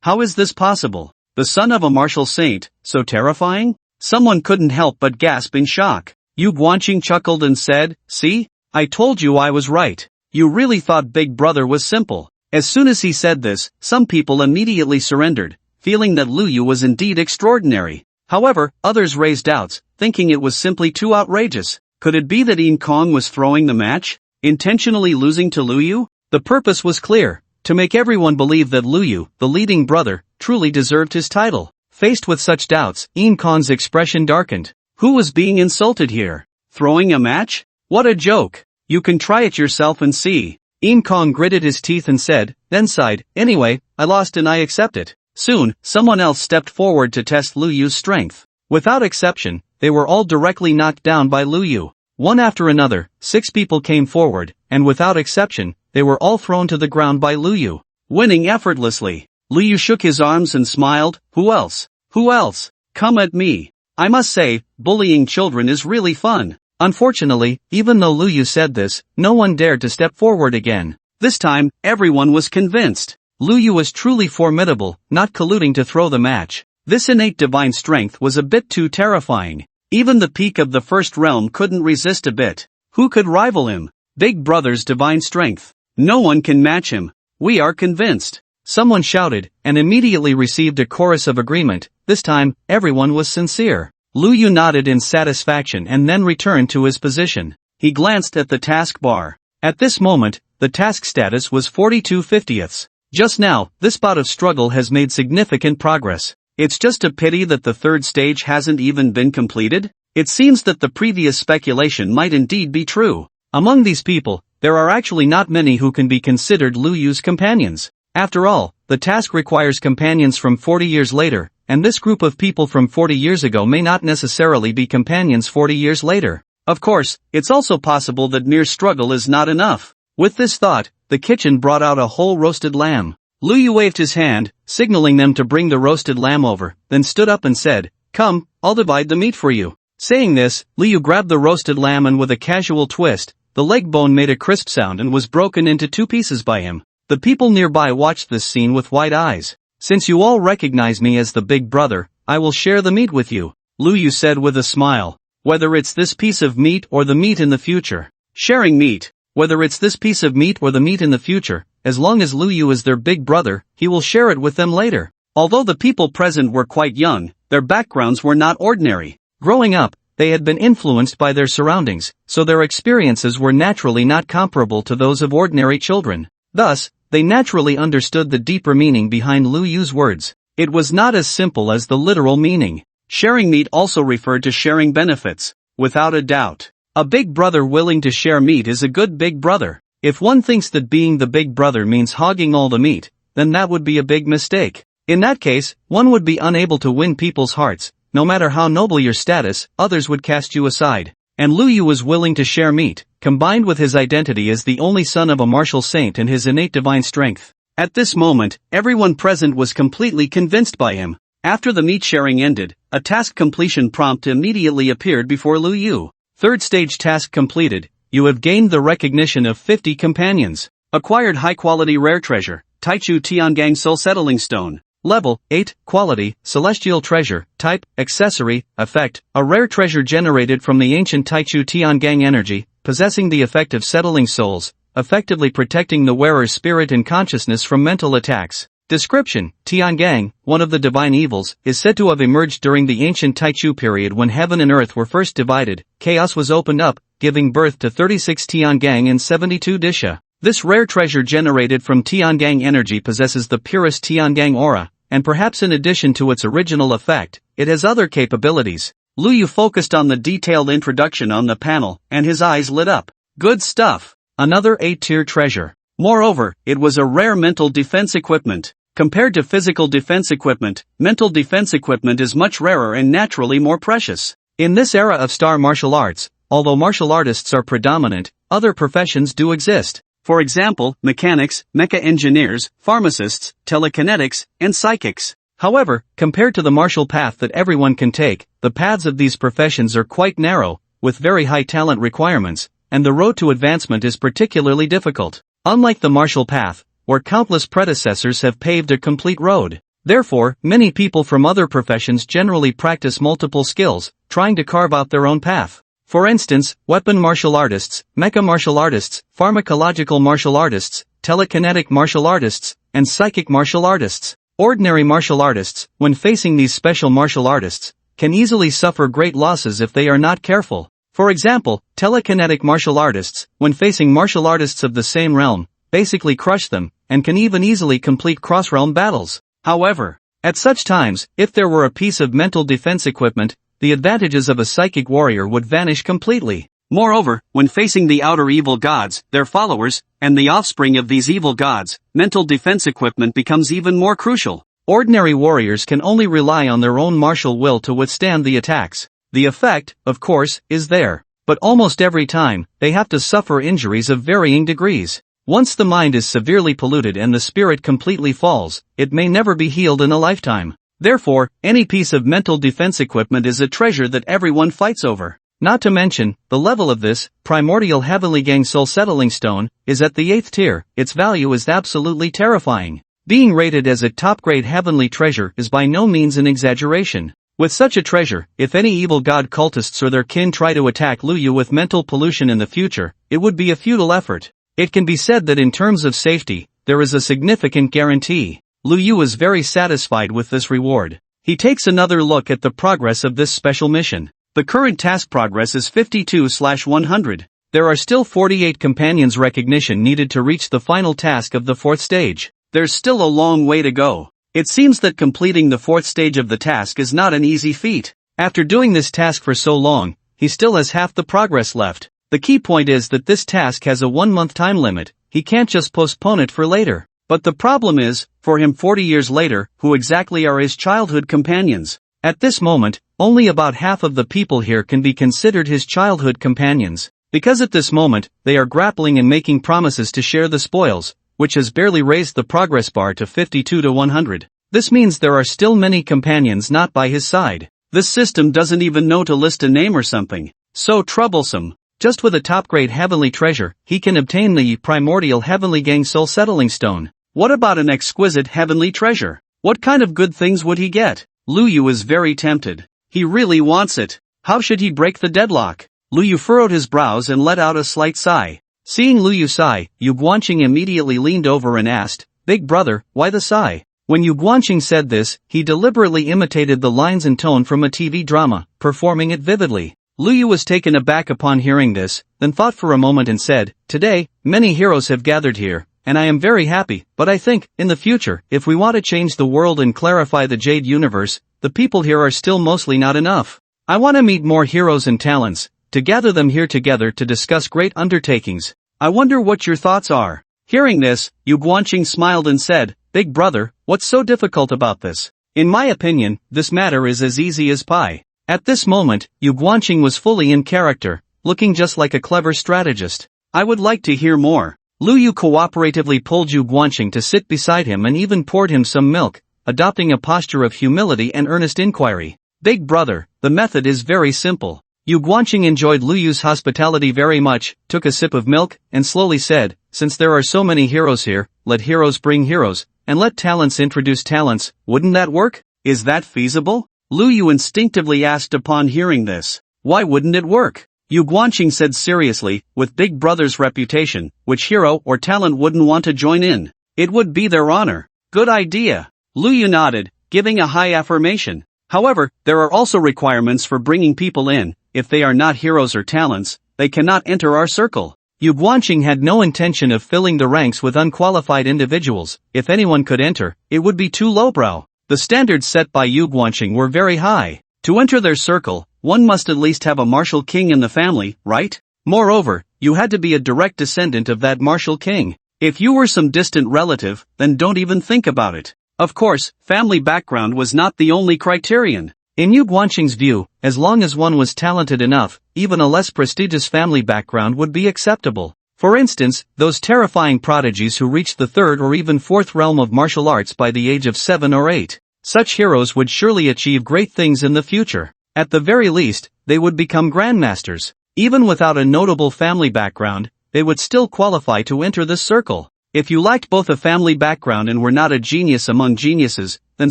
How is this possible? The son of a martial saint, so terrifying? Someone couldn't help but gasp in shock. Yu Guanxing chuckled and said, "See? I told you I was right. You really thought Big Brother was simple." As soon as he said this, some people immediately surrendered, feeling that Lu Yu was indeed extraordinary. However, others raised doubts, thinking it was simply too outrageous. Could it be that In Kong was throwing the match? Intentionally losing to Lu Yu? The purpose was clear. To make everyone believe that Lu Yu, the leading brother, truly deserved his title. Faced with such doubts, In Kong's expression darkened. Who was being insulted here? Throwing a match? What a joke. You can try it yourself and see. In Kong gritted his teeth and said, then sighed, "Anyway, I lost and I accept it." Soon, someone else stepped forward to test Lu Yu's strength. Without exception, they were all directly knocked down by Lu Yu. One after another, 6 people came forward, and without exception, they were all thrown to the ground by Lu Yu, winning effortlessly. Lu Yu shook his arms and smiled. Who else? Who else? Come at me. I must say, bullying children is really fun. Unfortunately, even though Lu Yu said this, no one dared to step forward again. This time, everyone was convinced. Lu Yu was truly formidable, not colluding to throw the match. This innate divine strength was a bit too terrifying. Even the peak of the first realm couldn't resist a bit. Who could rival him? Big Brother's divine strength. No one can match him. We are convinced. Someone shouted, and immediately received a chorus of agreement. This time, everyone was sincere. Lu Yu nodded in satisfaction and then returned to his position. He glanced at the task bar. At this moment, the task status was 42/50. Just now, this bout of struggle has made significant progress. It's just a pity that the third stage hasn't even been completed. It seems that the previous speculation might indeed be true. Among these people, there are actually not many who can be considered Lu Yu's companions. After all, the task requires companions from 40 years later, and this group of people from 40 years ago may not necessarily be companions 40 years later. Of course, it's also possible that mere struggle is not enough. With this thought, the kitchen brought out a whole roasted lamb. Lu Yu waved his hand, signaling them to bring the roasted lamb over, then stood up and said, "Come, I'll divide the meat for you." Saying this, Lu Yu grabbed the roasted lamb and with a casual twist, the leg bone made a crisp sound and was broken into 2 pieces by him. The people nearby watched this scene with wide eyes. "Since you all recognize me as the big brother, I will share the meat with you," Lu Yu said with a smile. "Whether it's this piece of meat or the meat in the future." Sharing meat. Whether it's this piece of meat or the meat in the future, as long as Lu Yu is their big brother, he will share it with them later. Although the people present were quite young, their backgrounds were not ordinary. Growing up, they had been influenced by their surroundings, so their experiences were naturally not comparable to those of ordinary children. Thus, they naturally understood the deeper meaning behind Lu Yu's words. It was not as simple as the literal meaning. Sharing meat also referred to sharing benefits. Without a doubt, a big brother willing to share meat is a good big brother. If one thinks that being the big brother means hogging all the meat, then that would be a big mistake. In that case, one would be unable to win people's hearts. No matter how noble your status, others would cast you aside. And Lu Yu was willing to share meat, combined with his identity as the only son of a martial saint and his innate divine strength. At this moment, everyone present was completely convinced by him. After the meat sharing ended, a task completion prompt immediately appeared before Lu Yu. Third stage task completed. You have gained the recognition of 50 companions. Acquired high-quality rare treasure, Taichu Tiangang Soul Settling Stone. Level 8, quality, celestial treasure, type, accessory, effect, a rare treasure generated from the ancient Taichu Tiangang energy, possessing the effect of settling souls, effectively protecting the wearer's spirit and consciousness from mental attacks. Description: Tiangang, one of the divine evils, is said to have emerged during the ancient Taichu period when heaven and earth were first divided. Chaos was opened up, giving birth to 36 Tiangang and 72 Disha. This rare treasure generated from Tiangang energy possesses the purest Tiangang aura, and perhaps in addition to its original effect, it has other capabilities. Lu Yu focused on the detailed introduction on the panel, and his eyes lit up. Good stuff. Another 8-tier treasure. Moreover, it was a rare mental defense equipment. Compared to physical defense equipment, mental defense equipment is much rarer and naturally more precious. In this era of star martial arts, although martial artists are predominant, other professions do exist. For example, mechanics, mecha engineers, pharmacists, telekinetics, and psychics. However, compared to the martial path that everyone can take, the paths of these professions are quite narrow, with very high talent requirements, and the road to advancement is particularly difficult. Unlike the martial path, where countless predecessors have paved a complete road. Therefore, many people from other professions generally practice multiple skills, trying to carve out their own path. For instance, weapon martial artists, mecha martial artists, pharmacological martial artists, telekinetic martial artists, and psychic martial artists. Ordinary martial artists, when facing these special martial artists, can easily suffer great losses if they are not careful. For example, telekinetic martial artists, when facing martial artists of the same realm, basically crush them, and can even easily complete cross-realm battles. However, at such times, if there were a piece of mental defense equipment, the advantages of a psychic warrior would vanish completely. Moreover, when facing the outer evil gods, their followers, and the offspring of these evil gods, mental defense equipment becomes even more crucial. Ordinary warriors can only rely on their own martial will to withstand the attacks. The effect, of course, is there. But almost every time, they have to suffer injuries of varying degrees. Once the mind is severely polluted and the spirit completely falls, it may never be healed in a lifetime. Therefore, any piece of mental defense equipment is a treasure that everyone fights over. Not to mention, the level of this, primordial heavenly gang soul settling stone, is at the 8th tier. Its value is absolutely terrifying. Being rated as a top-grade heavenly treasure is by no means an exaggeration. With such a treasure, if any evil god cultists or their kin try to attack Lu Yu with mental pollution in the future, it would be a futile effort. It can be said that in terms of safety, there is a significant guarantee. Lu Yu is very satisfied with this reward. He takes another look at the progress of this special mission. The current task progress is 52/100. There are still 48 companions recognition needed to reach the final task of the 4th stage. There's still a long way to go. It seems that completing the 4th stage of the task is not an easy feat. After doing this task for so long, he still has half the progress left. The key point is that this task has a 1-month time limit. He can't just postpone it for later. But the problem is, for him 40 years later, who exactly are his childhood companions? At this moment, only about half of the people here can be considered his childhood companions. Because at this moment, they are grappling and making promises to share the spoils, which has barely raised the progress bar to 52 to 100. This means there are still many companions not by his side. This system doesn't even know to list a name or something. So troublesome. Just with a top-grade heavenly treasure, he can obtain the primordial heavenly gang soul settling stone. What about an exquisite heavenly treasure? What kind of good things would he get? Lu Yu is very tempted. He really wants it. How should he break the deadlock? Lu Yu furrowed his brows and let out a slight sigh. Seeing Lu Yu sigh, Yu Guanqing immediately leaned over and asked, "Big brother, why the sigh?" When Yu Guanqing said this, he deliberately imitated the lines and tone from a TV drama, performing it vividly. Lu Yu was taken aback upon hearing this, then thought for a moment and said, "Today, many heroes have gathered here, and I am very happy, but I think, in the future, if we want to change the world and clarify the Jade Universe, the people here are still mostly not enough. I want to meet more heroes and talents, to gather them here together to discuss great undertakings. I wonder what your thoughts are." Hearing this, Yu Guanqing smiled and said, "Big brother, what's so difficult about this? In my opinion, this matter is as easy as pie." At this moment, Yu Guanqing was fully in character, looking just like a clever strategist. "I would like to hear more." Lu Yu cooperatively pulled Yu Guanqing to sit beside him and even poured him some milk, adopting a posture of humility and earnest inquiry. "Big brother, the method is very simple." Yu Guanqing enjoyed Lu Yu's hospitality very much, took a sip of milk, and slowly said, "Since there are so many heroes here, let heroes bring heroes, and let talents introduce talents. Wouldn't that work? Is that feasible?" Lu Yu instinctively asked upon hearing this. "Why wouldn't it work?" Yu Guanqing said seriously, "With Big Brother's reputation, which hero or talent wouldn't want to join in? It would be their honor." "Good idea." Lu Yu nodded, giving a high affirmation. "However, there are also requirements for bringing people in. If they are not heroes or talents, they cannot enter our circle." Yu Guanqing had no intention of filling the ranks with unqualified individuals. If anyone could enter, it would be too lowbrow. The standards set by Yu Guanqing were very high. To enter their circle, one must at least have a martial king in the family, right? Moreover, you had to be a direct descendant of that martial king. If you were some distant relative, then don't even think about it. Of course, family background was not the only criterion. In Yu Guanqing's view, as long as one was talented enough, even a less prestigious family background would be acceptable. For instance, those terrifying prodigies who reached the 3rd or even 4th realm of martial arts by the age of 7 or 8. Such heroes would surely achieve great things in the future. At the very least, they would become grandmasters. Even without a notable family background, they would still qualify to enter this circle. If you lacked both a family background and were not a genius among geniuses, then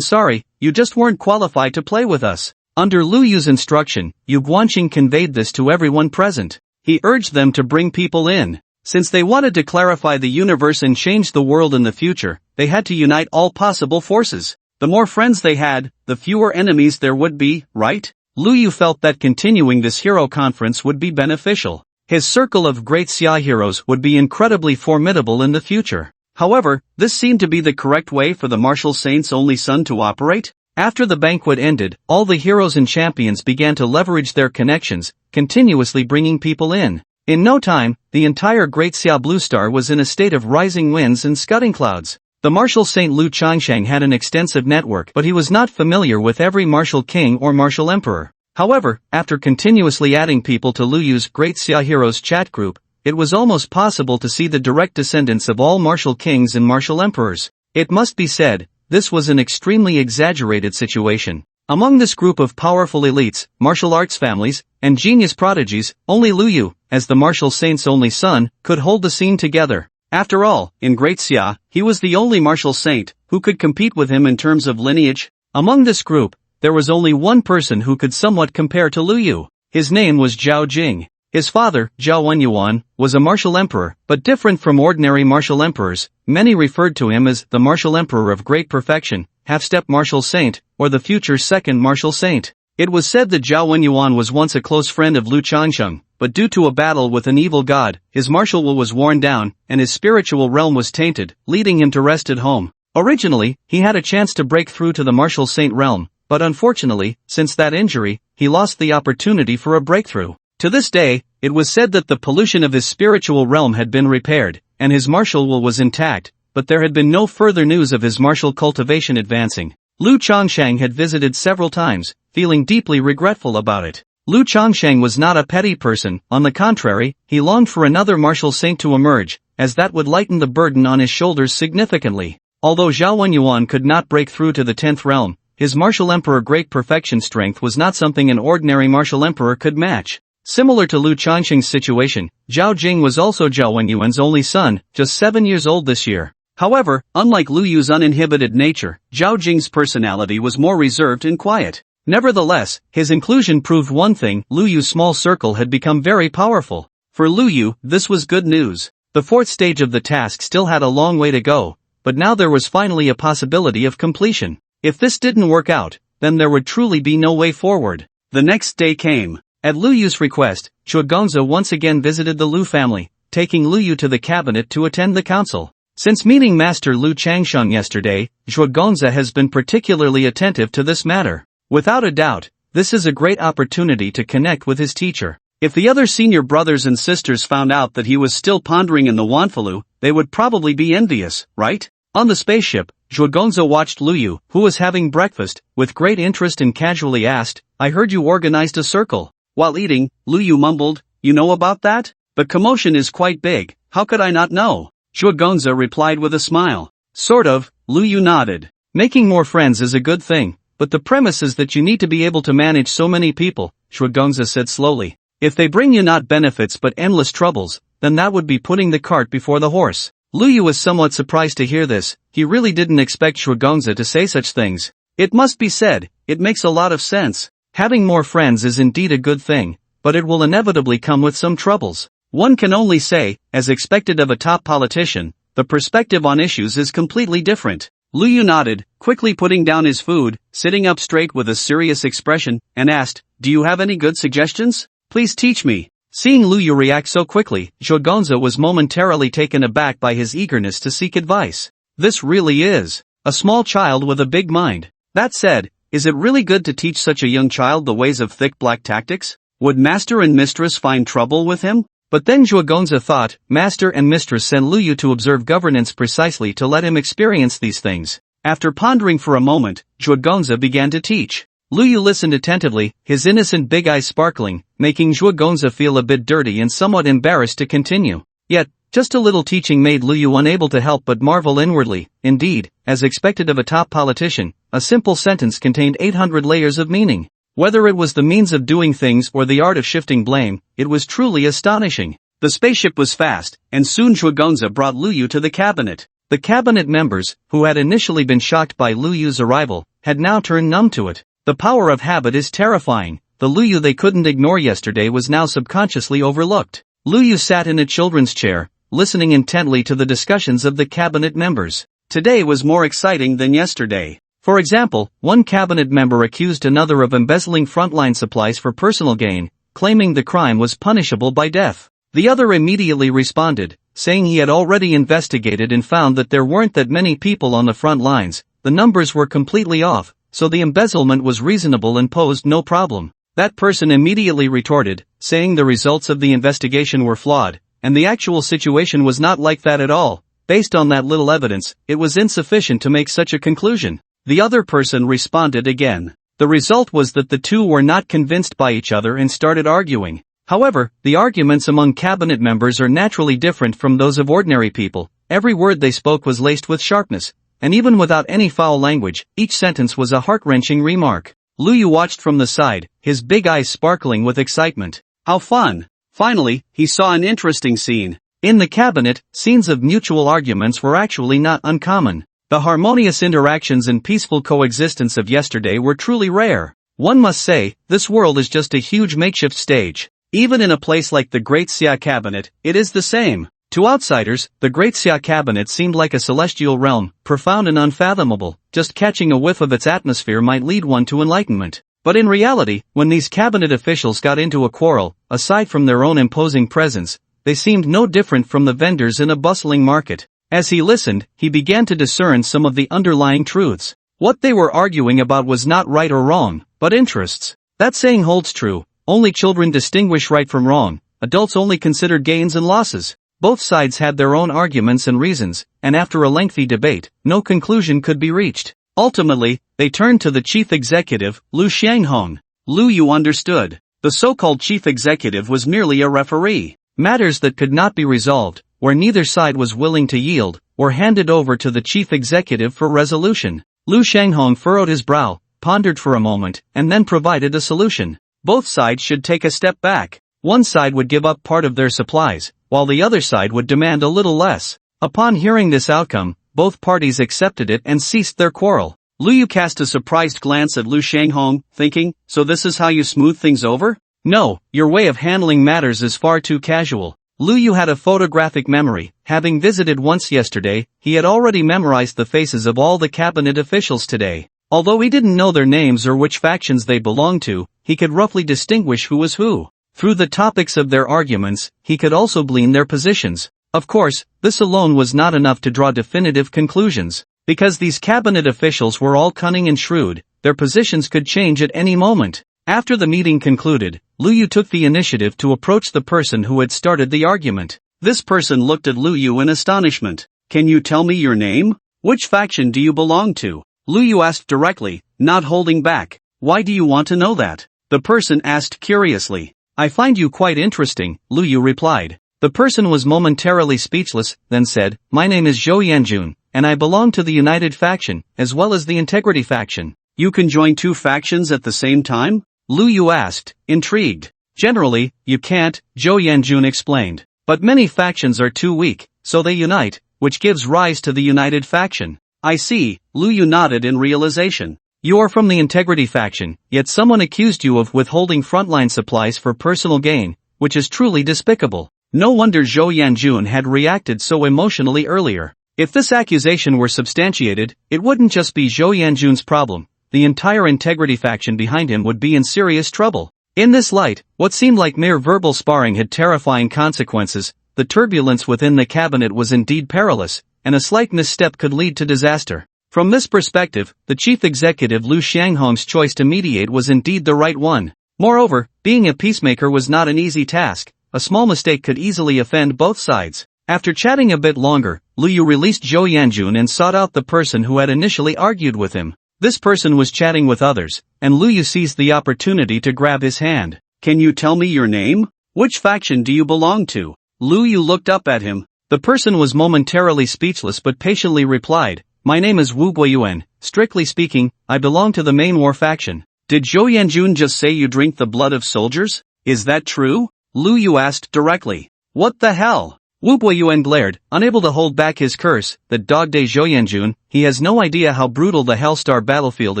sorry, you just weren't qualified to play with us. Under Lu Yu's instruction, Yu Guanqing conveyed this to everyone present. He urged them to bring people in. Since they wanted to clarify the universe and change the world in the future, they had to unite all possible forces. The more friends they had, the fewer enemies there would be, right? Lu Yu felt that continuing this hero conference would be beneficial. His circle of great Xia heroes would be incredibly formidable in the future. However, this seemed to be the correct way for the martial saint's only son to operate. After the banquet ended, all the heroes and champions began to leverage their connections, continuously bringing people in. In no time, the entire Great Xia Blue Star was in a state of rising winds and scudding clouds. The martial saint Lu Changsheng had an extensive network, but he was not familiar with every martial king or martial emperor. However, after continuously adding people to Lu Yu's Great Xia Heroes chat group, it was almost possible to see the direct descendants of all martial kings and martial emperors. It must be said, this was an extremely exaggerated situation. Among this group of powerful elites, martial arts families, and genius prodigies, only Lu Yu, as the martial saint's only son, could hold the scene together. After all, in Great Xia, he was the only martial saint who could compete with him in terms of lineage. Among this group, there was only one person who could somewhat compare to Lu Yu. His name was Zhao Jing. His father, Zhao Wenyuan, was a martial emperor, but different from ordinary martial emperors. Many referred to him as the martial emperor of great perfection, half-step martial saint, or the future second martial saint. It was said that Zhao Wenyuan was once a close friend of Lu Changsheng, but due to a battle with an evil god, his martial will was worn down, and his spiritual realm was tainted, leading him to rest at home. Originally, he had a chance to break through to the martial saint realm, but unfortunately, since that injury, he lost the opportunity for a breakthrough. To this day, it was said that the pollution of his spiritual realm had been repaired, and his martial will was intact, but there had been no further news of his martial cultivation advancing. Lu Changsheng had visited several times, feeling deeply regretful about it. Lu Changsheng was not a petty person, on the contrary, he longed for another martial saint to emerge, as that would lighten the burden on his shoulders significantly. Although Zhao Wenyuan could not break through to the 10th realm, his martial emperor great perfection strength was not something an ordinary martial emperor could match. Similar to Lu Changsheng's situation, Zhao Jing was also Zhao Wenyuan's only son, just 7 years old this year. However, unlike Lu Yu's uninhibited nature, Zhao Jing's personality was more reserved and quiet. Nevertheless, his inclusion proved one thing: Lu Yu's small circle had become very powerful. For Lu Yu, this was good news. The 4th stage of the task still had a long way to go, but now there was finally a possibility of completion. If this didn't work out, then there would truly be no way forward. The next day came. At Lu Yu's request, Zhuge Gongzi once again visited the Lu family, taking Lu Yu to the cabinet to attend the council. Since meeting Master Lu Changsheng yesterday, Zhuge Gongzi has been particularly attentive to this matter. Without a doubt, this is a great opportunity to connect with his teacher. If the other senior brothers and sisters found out that he was still pondering in the Wanfalu, they would probably be envious, right? On the spaceship, Zhuge Gongzi watched Lu Yu, who was having breakfast, with great interest and casually asked, "I heard you organized a circle." While eating, Lu Yu mumbled, "You know about that? The commotion is quite big, how could I not know?" Zhuge Gongzi replied with a smile. "Sort of," Lu Yu nodded. "Making more friends is a good thing, but the premise is that you need to be able to manage so many people," Zhuge Gongzi said slowly. "If they bring you not benefits but endless troubles, then that would be putting the cart before the horse." Lu Yu was somewhat surprised to hear this. He really didn't expect Zhuge Gongzi to say such things. It must be said, it makes a lot of sense. Having more friends is indeed a good thing, but it will inevitably come with some troubles. One can only say, as expected of a top politician, the perspective on issues is completely different. Lu Yu nodded, quickly putting down his food, sitting up straight with a serious expression, and asked, "Do you have any good suggestions? Please teach me." Seeing Lu Yu react so quickly, Zhuge Gongzi was momentarily taken aback by his eagerness to seek advice. This really is a small child with a big mind. That said, is it really good to teach such a young child the ways of thick black tactics? Would master and mistress find trouble with him? But then Zhuge Gongzi thought, master and mistress send Lu Yu to observe governance precisely to let him experience these things. After pondering for a moment, Zhuge Gongzi began to teach. Lu Yu listened attentively, his innocent big eyes sparkling, making Zhuge Gongzi feel a bit dirty and somewhat embarrassed to continue. Yet, just a little teaching made Lu Yu unable to help but marvel inwardly. Indeed, as expected of a top politician, a simple sentence contained 800 layers of meaning. Whether it was the means of doing things or the art of shifting blame, it was truly astonishing. The spaceship was fast, and soon Zhuge Gongzi brought Lu Yu to the cabinet. The cabinet members, who had initially been shocked by Lu Yu's arrival, had now turned numb to it. The power of habit is terrifying. The Lu Yu they couldn't ignore yesterday was now subconsciously overlooked. Lu Yu sat in a children's chair, listening intently to the discussions of the cabinet members. Today was more exciting than yesterday. For example, one cabinet member accused another of embezzling frontline supplies for personal gain, claiming the crime was punishable by death. The other immediately responded, saying he had already investigated and found that there weren't that many people on the front lines, the numbers were completely off, so the embezzlement was reasonable and posed no problem. That person immediately retorted, saying the results of the investigation were flawed, and the actual situation was not like that at all. Based on that little evidence, it was insufficient to make such a conclusion. The other person responded again. The result was that the two were not convinced by each other and started arguing. However, the arguments among cabinet members are naturally different from those of ordinary people. Every word they spoke was laced with sharpness, and even without any foul language, each sentence was a heart-wrenching remark. Lu Yu watched from the side, his big eyes sparkling with excitement. How fun! Finally, he saw an interesting scene. In the cabinet, scenes of mutual arguments were actually not uncommon. The harmonious interactions and peaceful coexistence of yesterday were truly rare. One must say, this world is just a huge makeshift stage. Even in a place like the Great Xia Cabinet, it is the same. To outsiders, the Great Xia Cabinet seemed like a celestial realm, profound and unfathomable. Just catching a whiff of its atmosphere might lead one to enlightenment. But in reality, when these cabinet officials got into a quarrel, aside from their own imposing presence, they seemed no different from the vendors in a bustling market. As he listened, he began to discern some of the underlying truths. What they were arguing about was not right or wrong, but interests. That saying holds true: only children distinguish right from wrong, adults only consider gains and losses. Both sides had their own arguments and reasons, and after a lengthy debate, no conclusion could be reached. Ultimately, they turned to the chief executive, Liu Xianghong. Liu Yu understood. The so-called chief executive was merely a referee. Matters that could not be resolved, where neither side was willing to yield, were handed over to the chief executive for resolution. Liu Xianghong furrowed his brow, pondered for a moment, and then provided a solution. Both sides should take a step back. One side would give up part of their supplies, while the other side would demand a little less. Upon hearing this outcome, both parties accepted it and ceased their quarrel. Liu Yu cast a surprised glance at Liu Xianghong, thinking, so this is how you smooth things over? No, your way of handling matters is far too casual. Liu Yu had a photographic memory. Having visited once yesterday, he had already memorized the faces of all the cabinet officials today. Although he didn't know their names or which factions they belonged to, he could roughly distinguish who was who. Through the topics of their arguments, he could also glean their positions. Of course, this alone was not enough to draw definitive conclusions. Because these cabinet officials were all cunning and shrewd, their positions could change at any moment. After the meeting concluded, Liu Yu took the initiative to approach the person who had started the argument. This person looked at Liu Yu in astonishment. Can you tell me your name? Which faction do you belong to? Liu Yu asked directly, not holding back. Why do you want to know that? The person asked curiously. I find you quite interesting, Liu Yu replied. The person was momentarily speechless, then said, my name is Zhou Yanjun, and I belong to the United faction, as well as the Integrity faction. You can join two factions at the same time? Liu Yu asked, intrigued. Generally, you can't, Zhou Yanjun explained. But many factions are too weak, so they unite, which gives rise to the United faction. I see, Liu Yu nodded in realization. You are from the Integrity faction, yet someone accused you of withholding frontline supplies for personal gain, which is truly despicable. No wonder Zhou Yanjun had reacted so emotionally earlier. If this accusation were substantiated, it wouldn't just be Zhou Yanjun's problem. The entire Integrity faction behind him would be in serious trouble. In this light, what seemed like mere verbal sparring had terrifying consequences. The turbulence within the cabinet was indeed perilous, and a slight misstep could lead to disaster. From this perspective, the chief executive Liu Xianghong's choice to mediate was indeed the right one. Moreover, being a peacemaker was not an easy task. A small mistake could easily offend both sides. After chatting a bit longer, Liu Yu released Zhou Yanjun and sought out the person who had initially argued with him. This person was chatting with others, and Liu Yu seized the opportunity to grab his hand. Can you tell me your name? Which faction do you belong to? Liu Yu looked up at him. The person was momentarily speechless but patiently replied, my name is Wu Guiyuan. Strictly speaking, I belong to the main war faction. Did Zhou Yanjun just say you drink the blood of soldiers? Is that true? Liu Yu asked directly. What the hell? Wu Guiyuan glared, unable to hold back his curse. That dog-day Zhou Yanjun, he has no idea how brutal the Hellstar battlefield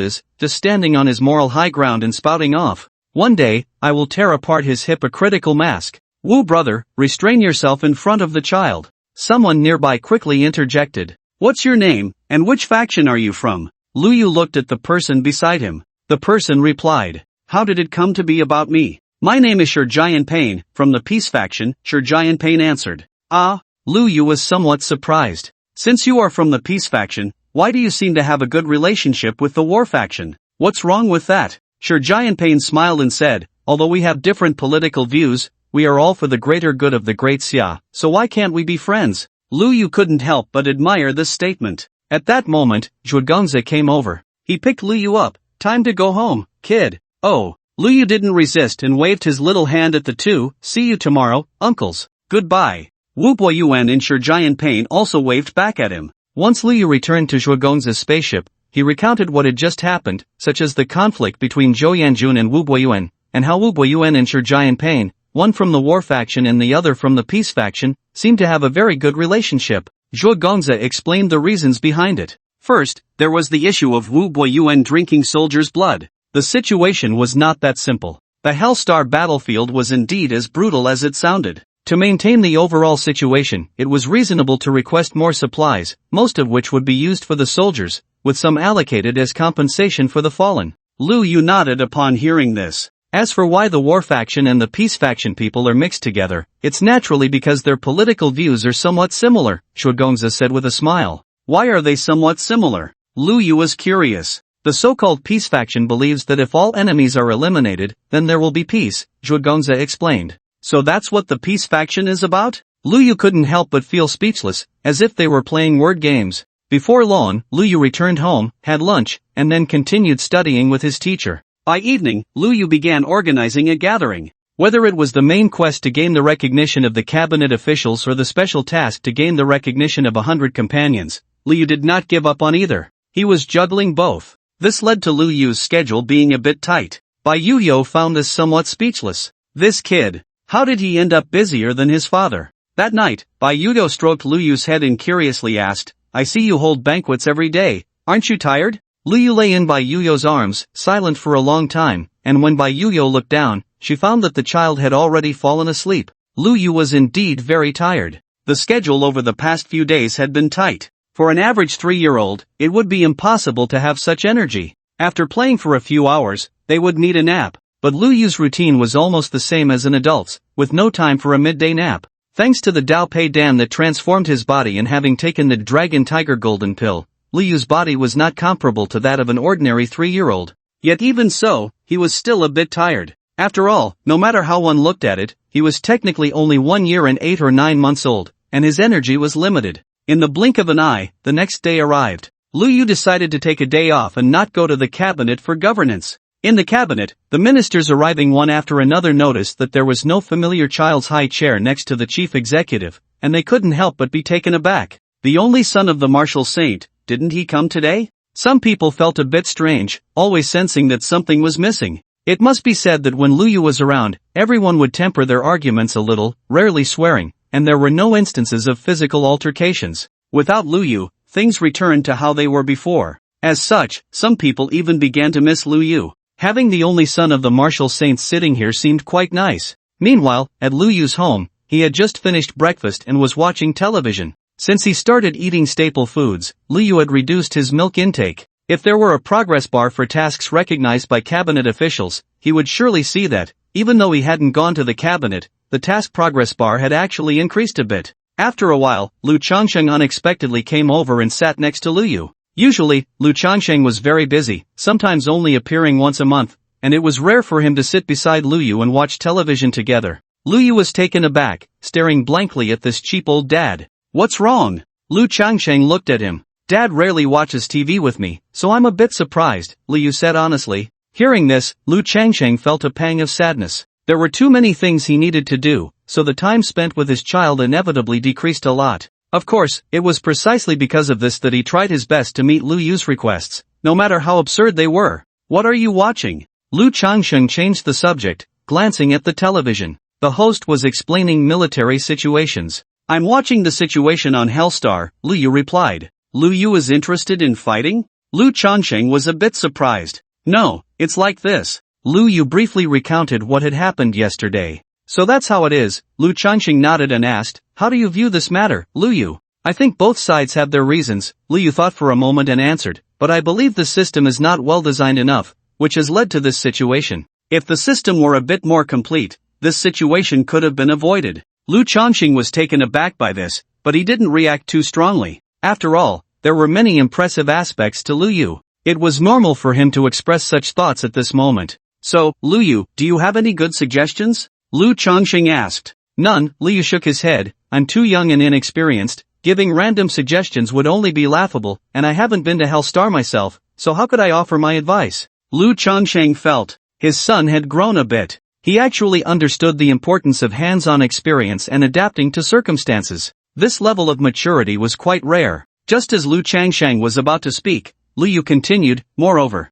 is, just standing on his moral high ground and spouting off. One day, I will tear apart his hypocritical mask. Wu brother, restrain yourself in front of the child. Someone nearby quickly interjected. What's your name, and which faction are you from? Liu Yu looked at the person beside him. The person replied. How did it come to be about me? My name is Shurjian Pain, from the Peace faction, Shurjian Pain answered. Ah, Liu Yu was somewhat surprised. Since you are from the Peace faction, why do you seem to have a good relationship with the War faction? What's wrong with that? Shurjian Pain smiled and said, although we have different political views, we are all for the greater good of the Great Xia, so why can't we be friends? Liu Yu couldn't help but admire this statement. At that moment, Zhuogongzi came over. He picked Liu Yu up. Time to go home, kid. Oh, Liu Yu didn't resist and waved his little hand at the two. See you tomorrow, uncles. Goodbye. Wu Guiyuan and Shurjian Pain also waved back at him. Once Liu Yu returned to Zhuogongzi's spaceship, he recounted what had just happened, such as the conflict between Zhou Yanjun and Wu Guiyuan, and how Wu Guiyuan and Shurjian Pain, one from the War faction and the other from the Peace faction, seemed to have a very good relationship. Zhuogongzi explained the reasons behind it. First, there was the issue of Wu Guiyuan drinking soldiers' blood. The situation was not that simple. The Hellstar battlefield was indeed as brutal as it sounded. To maintain the overall situation, it was reasonable to request more supplies, most of which would be used for the soldiers, with some allocated as compensation for the fallen. Lu Yu nodded upon hearing this. As for why the war faction and the peace faction people are mixed together, it's naturally because their political views are somewhat similar, Shuogongza said with a smile. Why are they somewhat similar? Lu Yu was curious. The so-called peace faction believes that if all enemies are eliminated, then there will be peace, Shuogongza explained. So that's what the peace faction is about? Lu Yu couldn't help but feel speechless, as if they were playing word games. Before long, Lu Yu returned home, had lunch, and then continued studying with his teacher. By evening, Lu Yu began organizing a gathering. Whether it was the main quest to gain the recognition of the cabinet officials or the special task to gain the recognition of 100 companions, Lu Yu did not give up on either. He was juggling both. This led to Lu Yu's schedule being a bit tight. Bai Yuyo found this somewhat speechless. This kid, how did he end up busier than his father? That night, Bai Yuyo stroked Lu Yu's head and curiously asked, I see you hold banquets every day, aren't you tired? Lu Yu lay in Bai Yuyo's arms, silent for a long time, and when Bai Yuyo looked down, she found that the child had already fallen asleep. Lu Yu was indeed very tired. The schedule over the past few days had been tight. For an average 3-year-old, it would be impossible to have such energy. After playing for a few hours, they would need a nap. But Lu Yu's routine was almost the same as an adult's, with no time for a midday nap. Thanks to the Dao Pei Dan that transformed his body and having taken the Dragon Tiger Golden Pill, Lu Yu's body was not comparable to that of an ordinary 3-year-old. Yet even so, he was still a bit tired. After all, no matter how one looked at it, he was technically only 1 year and 8 or 9 months old, and his energy was limited. In the blink of an eye, the next day arrived. Lu Yu decided to take a day off and not go to the cabinet for governance. In the cabinet, the ministers arriving one after another noticed that there was no familiar child's high chair next to the chief executive, and they couldn't help but be taken aback. The only son of the martial saint, didn't he come today? Some people felt a bit strange, always sensing that something was missing. It must be said that when Lu Yu was around, everyone would temper their arguments a little, rarely swearing, and there were no instances of physical altercations. Without Lu Yu, things returned to how they were before. As such, some people even began to miss Lu Yu. Having the only son of the martial saints sitting here seemed quite nice. Meanwhile, at Lu Yu's home, he had just finished breakfast and was watching television. Since he started eating staple foods, Lu Yu had reduced his milk intake. If there were a progress bar for tasks recognized by cabinet officials, he would surely see that, even though he hadn't gone to the cabinet, the task progress bar had actually increased a bit. After a while, Lu Changsheng unexpectedly came over and sat next to Lu Yu. Usually, Lu Changsheng was very busy, sometimes only appearing once a month, and it was rare for him to sit beside Lu Yu and watch television together. Lu Yu was taken aback, staring blankly at this cheap old dad. What's wrong? Lu Changsheng looked at him. Dad rarely watches TV with me, so I'm a bit surprised, Lu Yu said honestly. Hearing this, Lu Changsheng felt a pang of sadness. There were too many things he needed to do, so the time spent with his child inevitably decreased a lot. Of course, it was precisely because of this that he tried his best to meet Lu Yu's requests, no matter how absurd they were. What are you watching? Lu Changsheng changed the subject, glancing at the television. The host was explaining military situations. I'm watching the situation on Hellstar, Lu Yu replied. Lu Yu is interested in fighting? Lu Changsheng was a bit surprised. No, it's like this. Lu Yu briefly recounted what had happened yesterday. So that's how it is. Lu Changsheng nodded and asked, how do you view this matter, Lu Yu? I think both sides have their reasons, Lu Yu thought for a moment and answered, but I believe the system is not well designed enough, which has led to this situation. If the system were a bit more complete, this situation could have been avoided. Lu Changsheng was taken aback by this, but he didn't react too strongly. After all, there were many impressive aspects to Lu Yu. It was normal for him to express such thoughts at this moment. So, Lu Yu, do you have any good suggestions? Lu Changsheng asked. None, Lu Yu shook his head. I'm too young and inexperienced. Giving random suggestions would only be laughable, and I haven't been to Hellstar myself, so how could I offer my advice? Lu Changsheng felt his son had grown a bit. He actually understood the importance of hands-on experience and adapting to circumstances. This level of maturity was quite rare. Just as Lu Changsheng was about to speak, Lu Yu continued, Moreover,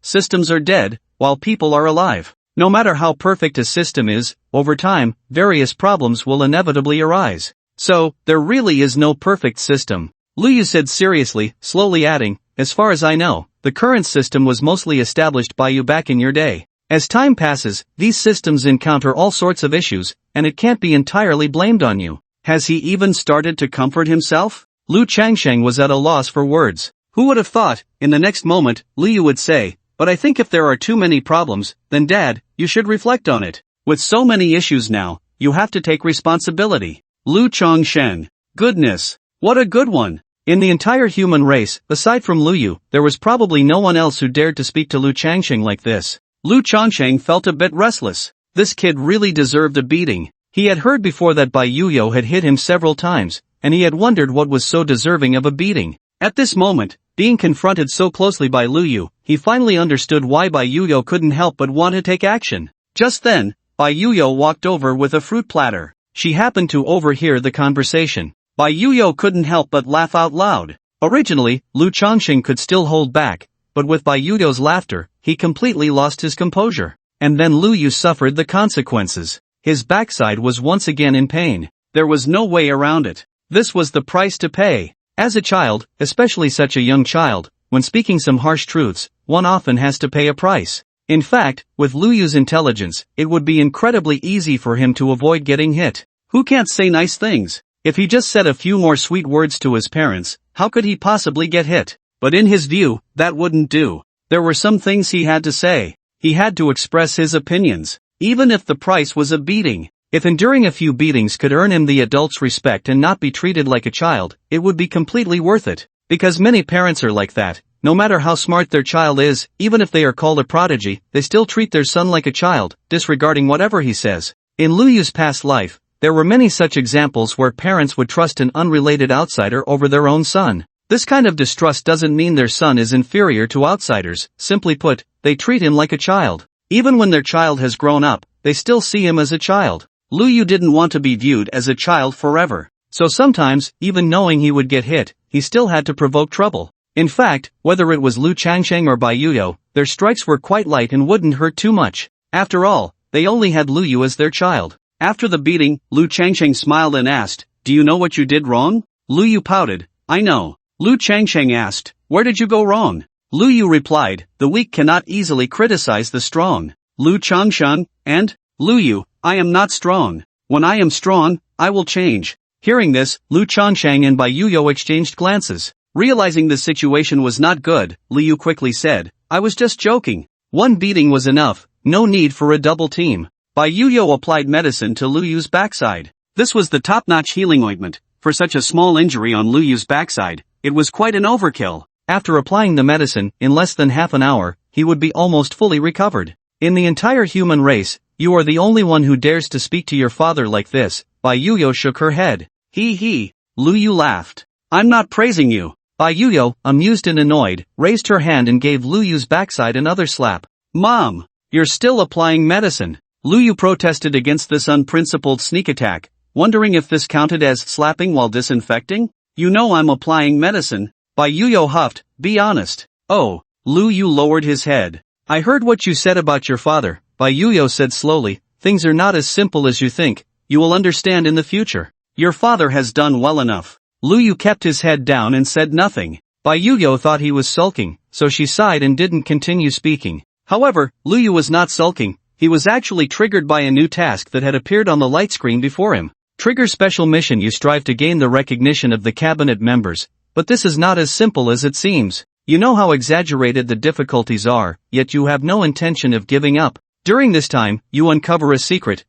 systems are dead, while people are alive. No matter how perfect a system is, over time, various problems will inevitably arise. So, there really is no perfect system. Lu Yu said seriously, slowly adding, as far as I know, the current system was mostly established by you back in your day. As time passes, these systems encounter all sorts of issues, and it can't be entirely blamed on you. Has he even started to comfort himself? Lu Changsheng was at a loss for words. Who would have thought? In the next moment, Liu would say, but I think if there are too many problems, then Dad, you should reflect on it. With so many issues now, you have to take responsibility. Lu Chongsheng. Goodness. What a good one. In the entire human race, aside from Liu, there was probably no one else who dared to speak to Lu Changsheng like this. Lu Chongsheng felt a bit restless. This kid really deserved a beating. He had heard before that Bai Yuyo had hit him several times, and he had wondered what was so deserving of a beating. At this moment, being confronted so closely by Liu, he finally understood why Bai Yuyo couldn't help but want to take action. Just then, Bai Yuyo walked over with a fruit platter. She happened to overhear the conversation. Bai Yuyo couldn't help but laugh out loud. Originally, Lu Chongsheng could still hold back, but with Bai Yuyo's laughter, he completely lost his composure. And then Liu suffered the consequences. His backside was once again in pain. There was no way around it. This was the price to pay. As a child, especially such a young child, when speaking some harsh truths, one often has to pay a price. In fact, with Liu's intelligence, it would be incredibly easy for him to avoid getting hit. Who can't say nice things? If he just said a few more sweet words to his parents, how could he possibly get hit? But in his view, that wouldn't do. There were some things he had to say. He had to express his opinions, even if the price was a beating. If enduring a few beatings could earn him the adult's respect and not be treated like a child, it would be completely worth it. Because many parents are like that. No matter how smart their child is, even if they are called a prodigy, they still treat their son like a child, disregarding whatever he says. In Liu's past life, there were many such examples where parents would trust an unrelated outsider over their own son. This kind of distrust doesn't mean their son is inferior to outsiders. Simply put, they treat him like a child. Even when their child has grown up, they still see him as a child. Liu didn't want to be viewed as a child forever. So sometimes, even knowing he would get hit, he still had to provoke trouble. In fact, whether it was Lu Changsheng or Bai Yuyo, their strikes were quite light and wouldn't hurt too much. After all, they only had Liu as their child. After the beating, Lu Changsheng smiled and asked, "Do you know what you did wrong?" Liu pouted, "I know." Lu Changsheng asked, "Where did you go wrong?" Liu replied, "The weak cannot easily criticize the strong." Lu Changsheng, and Liu, "I am not strong. When I am strong, I will change." Hearing this, Lu Changsheng and Bai Yuyo exchanged glances. Realizing the situation was not good, Liu quickly said, "I was just joking. One beating was enough, no need for a double team." Bai Yuyo applied medicine to Liu's backside. This was the top-notch healing ointment. For such a small injury on Liu's backside, it was quite an overkill. After applying the medicine, in less than half an hour, he would be almost fully recovered. In the entire human race, you are the only one who dares to speak to your father like this. Bai Yuyo shook her head. He. Liu laughed. "I'm not praising you." Bai Yuyo, amused and annoyed, raised her hand and gave Liu's backside another slap. "Mom, you're still applying medicine." Liu protested against this unprincipled sneak attack, wondering if this counted as slapping while disinfecting. "You know I'm applying medicine." Bai Yuyo huffed, "Be honest." "Oh." Liu lowered his head. "I heard what you said about your father," Bai Yuyo said slowly. "Things are not as simple as you think. You will understand in the future. Your father has done well enough." Liu kept his head down and said nothing. Bai Yuyo thought he was sulking, so she sighed and didn't continue speaking. However, Liu was not sulking. He was actually triggered by a new task that had appeared on the light screen before him. Trigger special mission. You strive to gain the recognition of the cabinet members, but this is not as simple as it seems. You know how exaggerated the difficulties are, yet you have no intention of giving up. During this time, you uncover a secret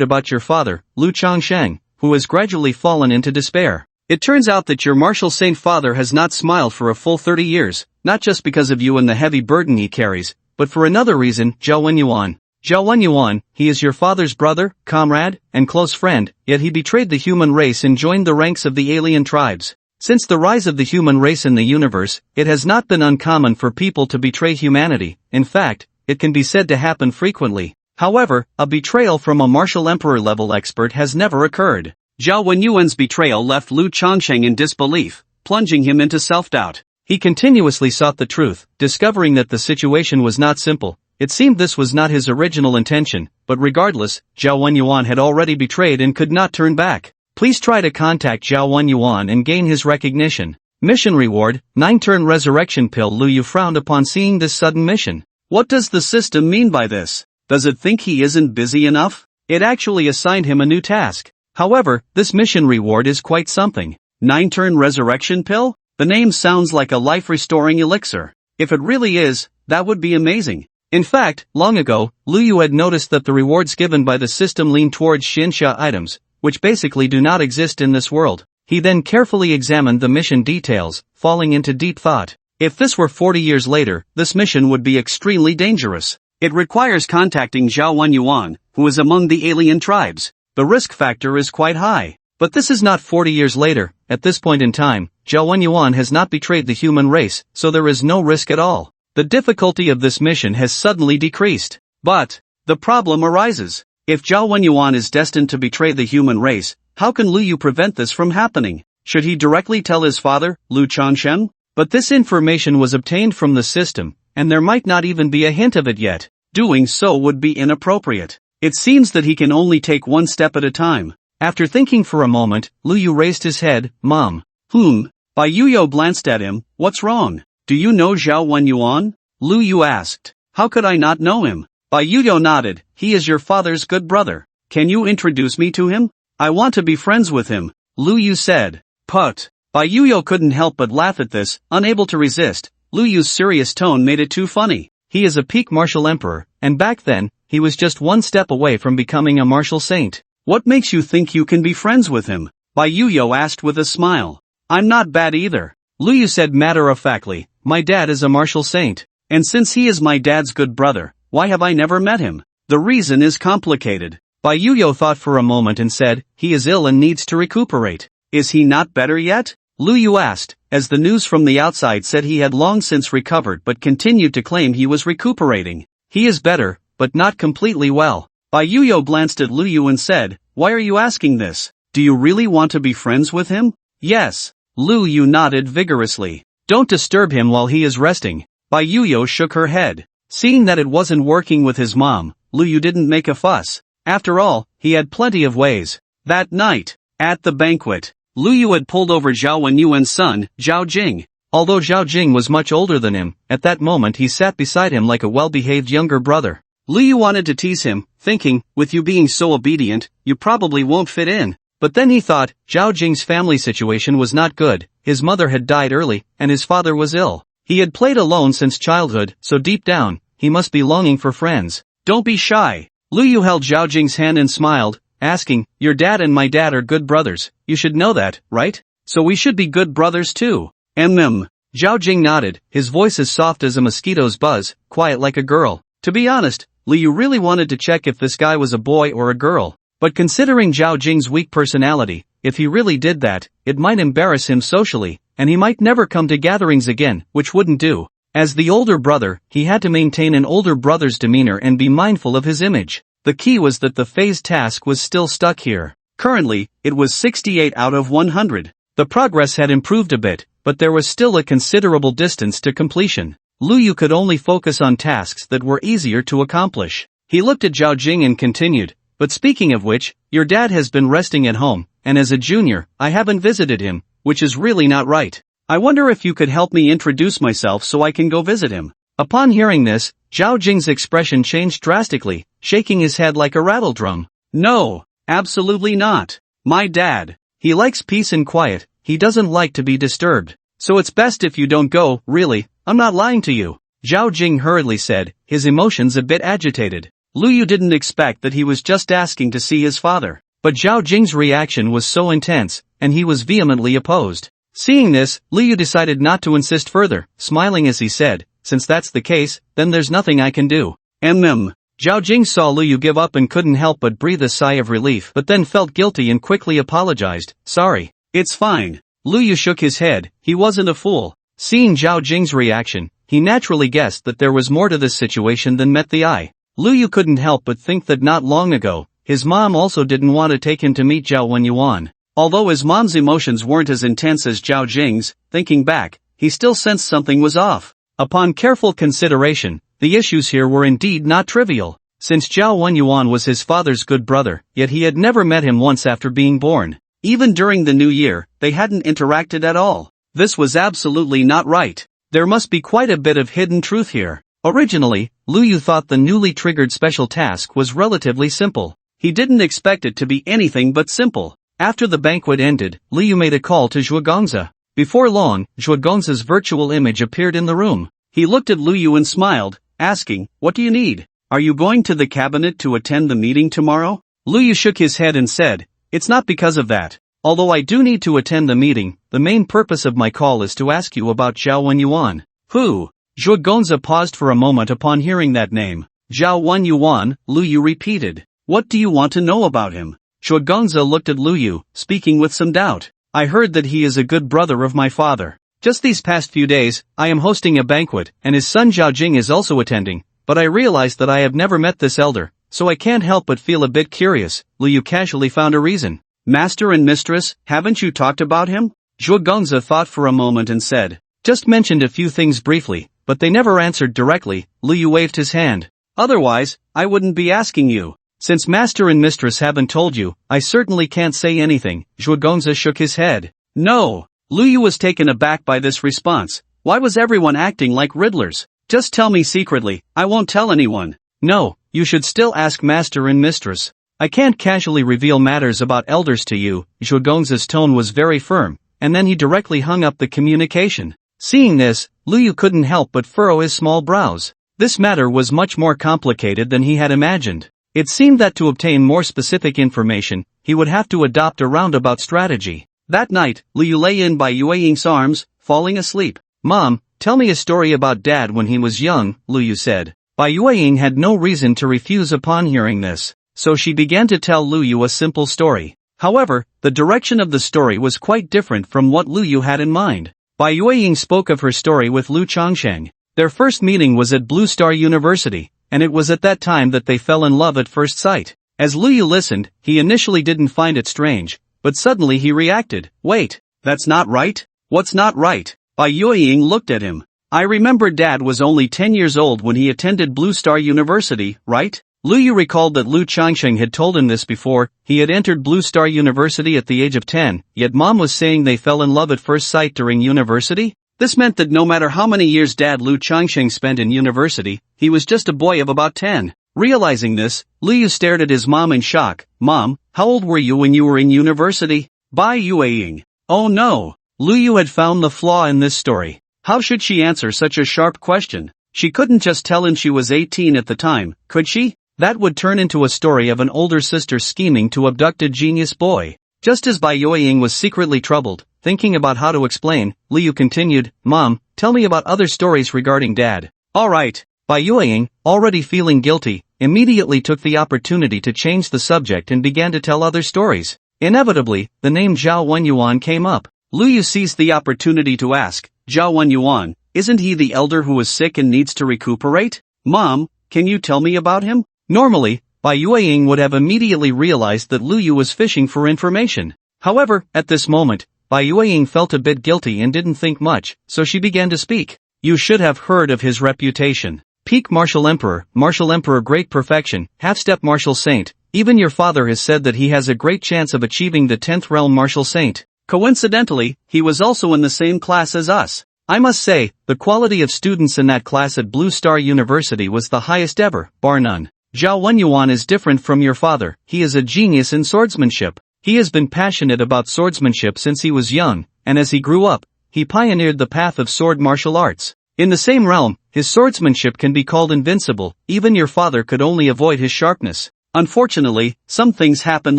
about your father, Lu Changsheng, who has gradually fallen into despair. It turns out that your martial saint father has not smiled for a full 30 years, not just because of you and the heavy burden he carries, but for another reason. Zhao Wenyuan, he is your father's brother, comrade, and close friend, yet he betrayed the human race and joined the ranks of the alien tribes. Since the rise of the human race in the universe, it has not been uncommon for people to betray humanity. In fact, it can be said to happen frequently. However, a betrayal from a martial emperor-level expert has never occurred. Zhao Wenyuan's betrayal left Lu Changsheng in disbelief, plunging him into self-doubt. He continuously sought the truth, discovering that the situation was not simple. It seemed this was not his original intention, but regardless, Zhao Wenyuan had already betrayed and could not turn back. Please try to contact Zhao Wenyuan and gain his recognition. Mission reward, 9-turn resurrection pill. Liu frowned upon seeing this sudden mission. What does the system mean by this? Does it think he isn't busy enough? It actually assigned him a new task. However, this mission reward is quite something. 9-turn resurrection pill? The name sounds like a life-restoring elixir. If it really is, that would be amazing. In fact, long ago, Luyu had noticed that the rewards given by the system lean towards Xinsha items, which basically do not exist in this world. He then carefully examined the mission details, falling into deep thought. If this were 40 years later, this mission would be extremely dangerous. It requires contacting Zhao Wenyuan, who is among the alien tribes. The risk factor is quite high. But this is not 40 years later. At this point in time, Zhao Wenyuan has not betrayed the human race, so there is no risk at all. The difficulty of this mission has suddenly decreased. But the problem arises. If Zhao Wenyuan is destined to betray the human race, how can Lu Yu prevent this from happening? Should he directly tell his father, Lu Chanshen? But this information was obtained from the system, and there might not even be a hint of it yet. Doing so would be inappropriate. It seems that he can only take one step at a time. After thinking for a moment, Lu Yu raised his head. Mom. Bai Yuyo glanced at him. What's wrong? Do you know Zhao Wenyuan? Lu Yu asked. How could I not know him? Bai Yuyo nodded. He is your father's good brother. Can you introduce me to him? I want to be friends with him, Lu Yu said. Put. Bai Yuyo couldn't help but laugh at this, unable to resist. Lu Yu's serious tone made it too funny. He is a peak martial emperor, and back then, he was just one step away from becoming a martial saint. What makes you think you can be friends with him? Bai Yuyo asked with a smile. I'm not bad either. Lu Yu said matter-of-factly. My dad is a martial saint. And since he is my dad's good brother, why have I never met him? The reason is complicated. Bai Yuyo thought for a moment and said, he is ill and needs to recuperate. Is he not better yet? Lu Yu asked, as the news from the outside said he had long since recovered but continued to claim he was recuperating. He is better, but not completely well. Bai Yuyo glanced at Lu Yu and said, why are you asking this? Do you really want to be friends with him? Yes. Lu Yu nodded vigorously. Don't disturb him while he is resting. Bai Yuyo shook her head. Seeing that it wasn't working with his mom, Lu Yu didn't make a fuss. After all, he had plenty of ways. That night, at the banquet, Lu Yu had pulled over Zhao Wenyuan's son, Zhao Jing. Although Zhao Jing was much older than him, at that moment he sat beside him like a well-behaved younger brother. Lu Yu wanted to tease him, thinking, with you being so obedient, you probably won't fit in. But then he thought, Zhao Jing's family situation was not good, his mother had died early, and his father was ill. He had played alone since childhood, so deep down, he must be longing for friends. Don't be shy. Lu Yu held Zhao Jing's hand and smiled, asking, your dad and my dad are good brothers, you should know that, right? So we should be good brothers too. Zhao Jing nodded, his voice as soft as a mosquito's buzz, quiet like a girl. To be honest, Lu Yu really wanted to check if this guy was a boy or a girl. But considering Zhao Jing's weak personality, if he really did that, it might embarrass him socially, and he might never come to gatherings again, which wouldn't do. As the older brother, he had to maintain an older brother's demeanor and be mindful of his image. The key was that the phase task was still stuck here. Currently, it was 68 out of 100. The progress had improved a bit, but there was still a considerable distance to completion. Lu Yu could only focus on tasks that were easier to accomplish. He looked at Zhao Jing and continued, but speaking of which, your dad has been resting at home, and as a junior, I haven't visited him, which is really not right. I wonder if you could help me introduce myself so I can go visit him. Upon hearing this, Zhao Jing's expression changed drastically, shaking his head like a rattle drum. No, absolutely not. My dad. He likes peace and quiet, he doesn't like to be disturbed. So it's best if you don't go, really, I'm not lying to you. Zhao Jing hurriedly said, his emotions a bit agitated. Lu Yu didn't expect that he was just asking to see his father. But Zhao Jing's reaction was so intense, and he was vehemently opposed. Seeing this, Lu Yu decided not to insist further, smiling as he said, since that's the case, then there's nothing I can do. Zhao Jing saw Lu Yu give up and couldn't help but breathe a sigh of relief, but then felt guilty and quickly apologized. Sorry. It's fine. Lu Yu shook his head, he wasn't a fool. Seeing Zhao Jing's reaction, he naturally guessed that there was more to this situation than met the eye. Lu Yu couldn't help but think that not long ago, his mom also didn't want to take him to meet Zhao Wenyuan. Although his mom's emotions weren't as intense as Zhao Jing's, thinking back, he still sensed something was off. Upon careful consideration, the issues here were indeed not trivial. Since Zhao Wenyuan was his father's good brother, yet he had never met him once after being born. Even during the new year, they hadn't interacted at all. This was absolutely not right. There must be quite a bit of hidden truth here. Originally, Lu Yu thought the newly triggered special task was relatively simple. He didn't expect it to be anything but simple. After the banquet ended, Lu Yu made a call to Zhuogongza. Before long, Zhuogong's virtual image appeared in the room. He looked at Lu Yu and smiled, asking, "What do you need? Are you going to the cabinet to attend the meeting tomorrow?" Lu Yu shook his head and said, "It's not because of that. Although I do need to attend the meeting, the main purpose of my call is to ask you about Zhao Wenyuan." Who? Zhuogongza paused for a moment upon hearing that name. Zhao Wenyuan, Lu Yu repeated. "What do you want to know about him?" Zhuogongza looked at Lu Yu, speaking with some doubt. "I heard that he is a good brother of my father. Just these past few days, I am hosting a banquet, and his son Zhao Jing is also attending, but I realized that I have never met this elder, so I can't help but feel a bit curious." Lu Yu casually found a reason. "Master and mistress, haven't you talked about him?" Zhuogongza thought for a moment and said, "Just mentioned a few things briefly, but they never answered directly." Lu Yu waved his hand. "Otherwise, I wouldn't be asking you. Since master and mistress haven't told you, I certainly can't say anything." Zhuogongza shook his head. "No." Lu Yu was taken aback by this response. Why was everyone acting like riddlers? "Just tell me secretly, I won't tell anyone." "No, you should still ask master and mistress. I can't casually reveal matters about elders to you." Zhuogong's tone was very firm, and then he directly hung up the communication. Seeing this, Lu Yu couldn't help but furrow his small brows. This matter was much more complicated than he had imagined. It seemed that to obtain more specific information, he would have to adopt a roundabout strategy. That night, Lu Yu lay in by Yue Ying's arms, falling asleep. "Mom, tell me a story about Dad when he was young," Lu Yu said. Bai Yue Ying had no reason to refuse upon hearing this, so she began to tell Lu Yu a simple story. However, the direction of the story was quite different from what Lu Yu had in mind. Bai Yue Ying spoke of her story with Lu Changsheng. Their first meeting was at Blue Star University, and it was at that time that they fell in love at first sight. As Lu Yu listened, he initially didn't find it strange, but suddenly he reacted. "Wait, that's not right?" "What's not right?" Bai Yue Ying looked at him. "I remember Dad was only 10 years old when he attended Blue Star University, right?" Lu Yu recalled that Lu Changsheng had told him this before. He had entered Blue Star University at the age of 10, yet Mom was saying they fell in love at first sight during university? This meant that no matter how many years Dad Lu Changsheng spent in university, he was just a boy of about 10. Realizing this, Lu Yu stared at his mom in shock. "Mom, how old were you when you were in university?" Bai Yue Ying. Oh no! Lu Yu had found the flaw in this story. How should she answer such a sharp question? She couldn't just tell him she was 18 at the time, could she? That would turn into a story of an older sister scheming to abduct a genius boy. Just as Bai Yue Ying was secretly troubled, thinking about how to explain, Lu Yu continued, "Mom, tell me about other stories regarding Dad." "Alright." Bai Yue Ying, already feeling guilty, immediately took the opportunity to change the subject and began to tell other stories. Inevitably, the name Zhao Wenyuan came up. Lu Yu seized the opportunity to ask, "Zhao Wenyuan, isn't he the elder who is sick and needs to recuperate?" "Mom, can you tell me about him?" Normally, Bai Yue Ying would have immediately realized that Lu Yu was fishing for information. However, at this moment, Bai Yue Ying felt a bit guilty and didn't think much, so she began to speak. "You should have heard of his reputation. Peak martial emperor, great perfection, half-step martial saint. Even your father has said that he has a great chance of achieving the 10th realm martial saint. Coincidentally, he was also in the same class as us. I must say, the quality of students in that class at Blue Star University was the highest ever, bar none. Zhao Wenyuan is different from your father. He is a genius in swordsmanship. He has been passionate about swordsmanship since he was young, and as he grew up, he pioneered the path of sword martial arts. In the same realm, his swordsmanship can be called invincible. Even your father could only avoid his sharpness. Unfortunately, some things happened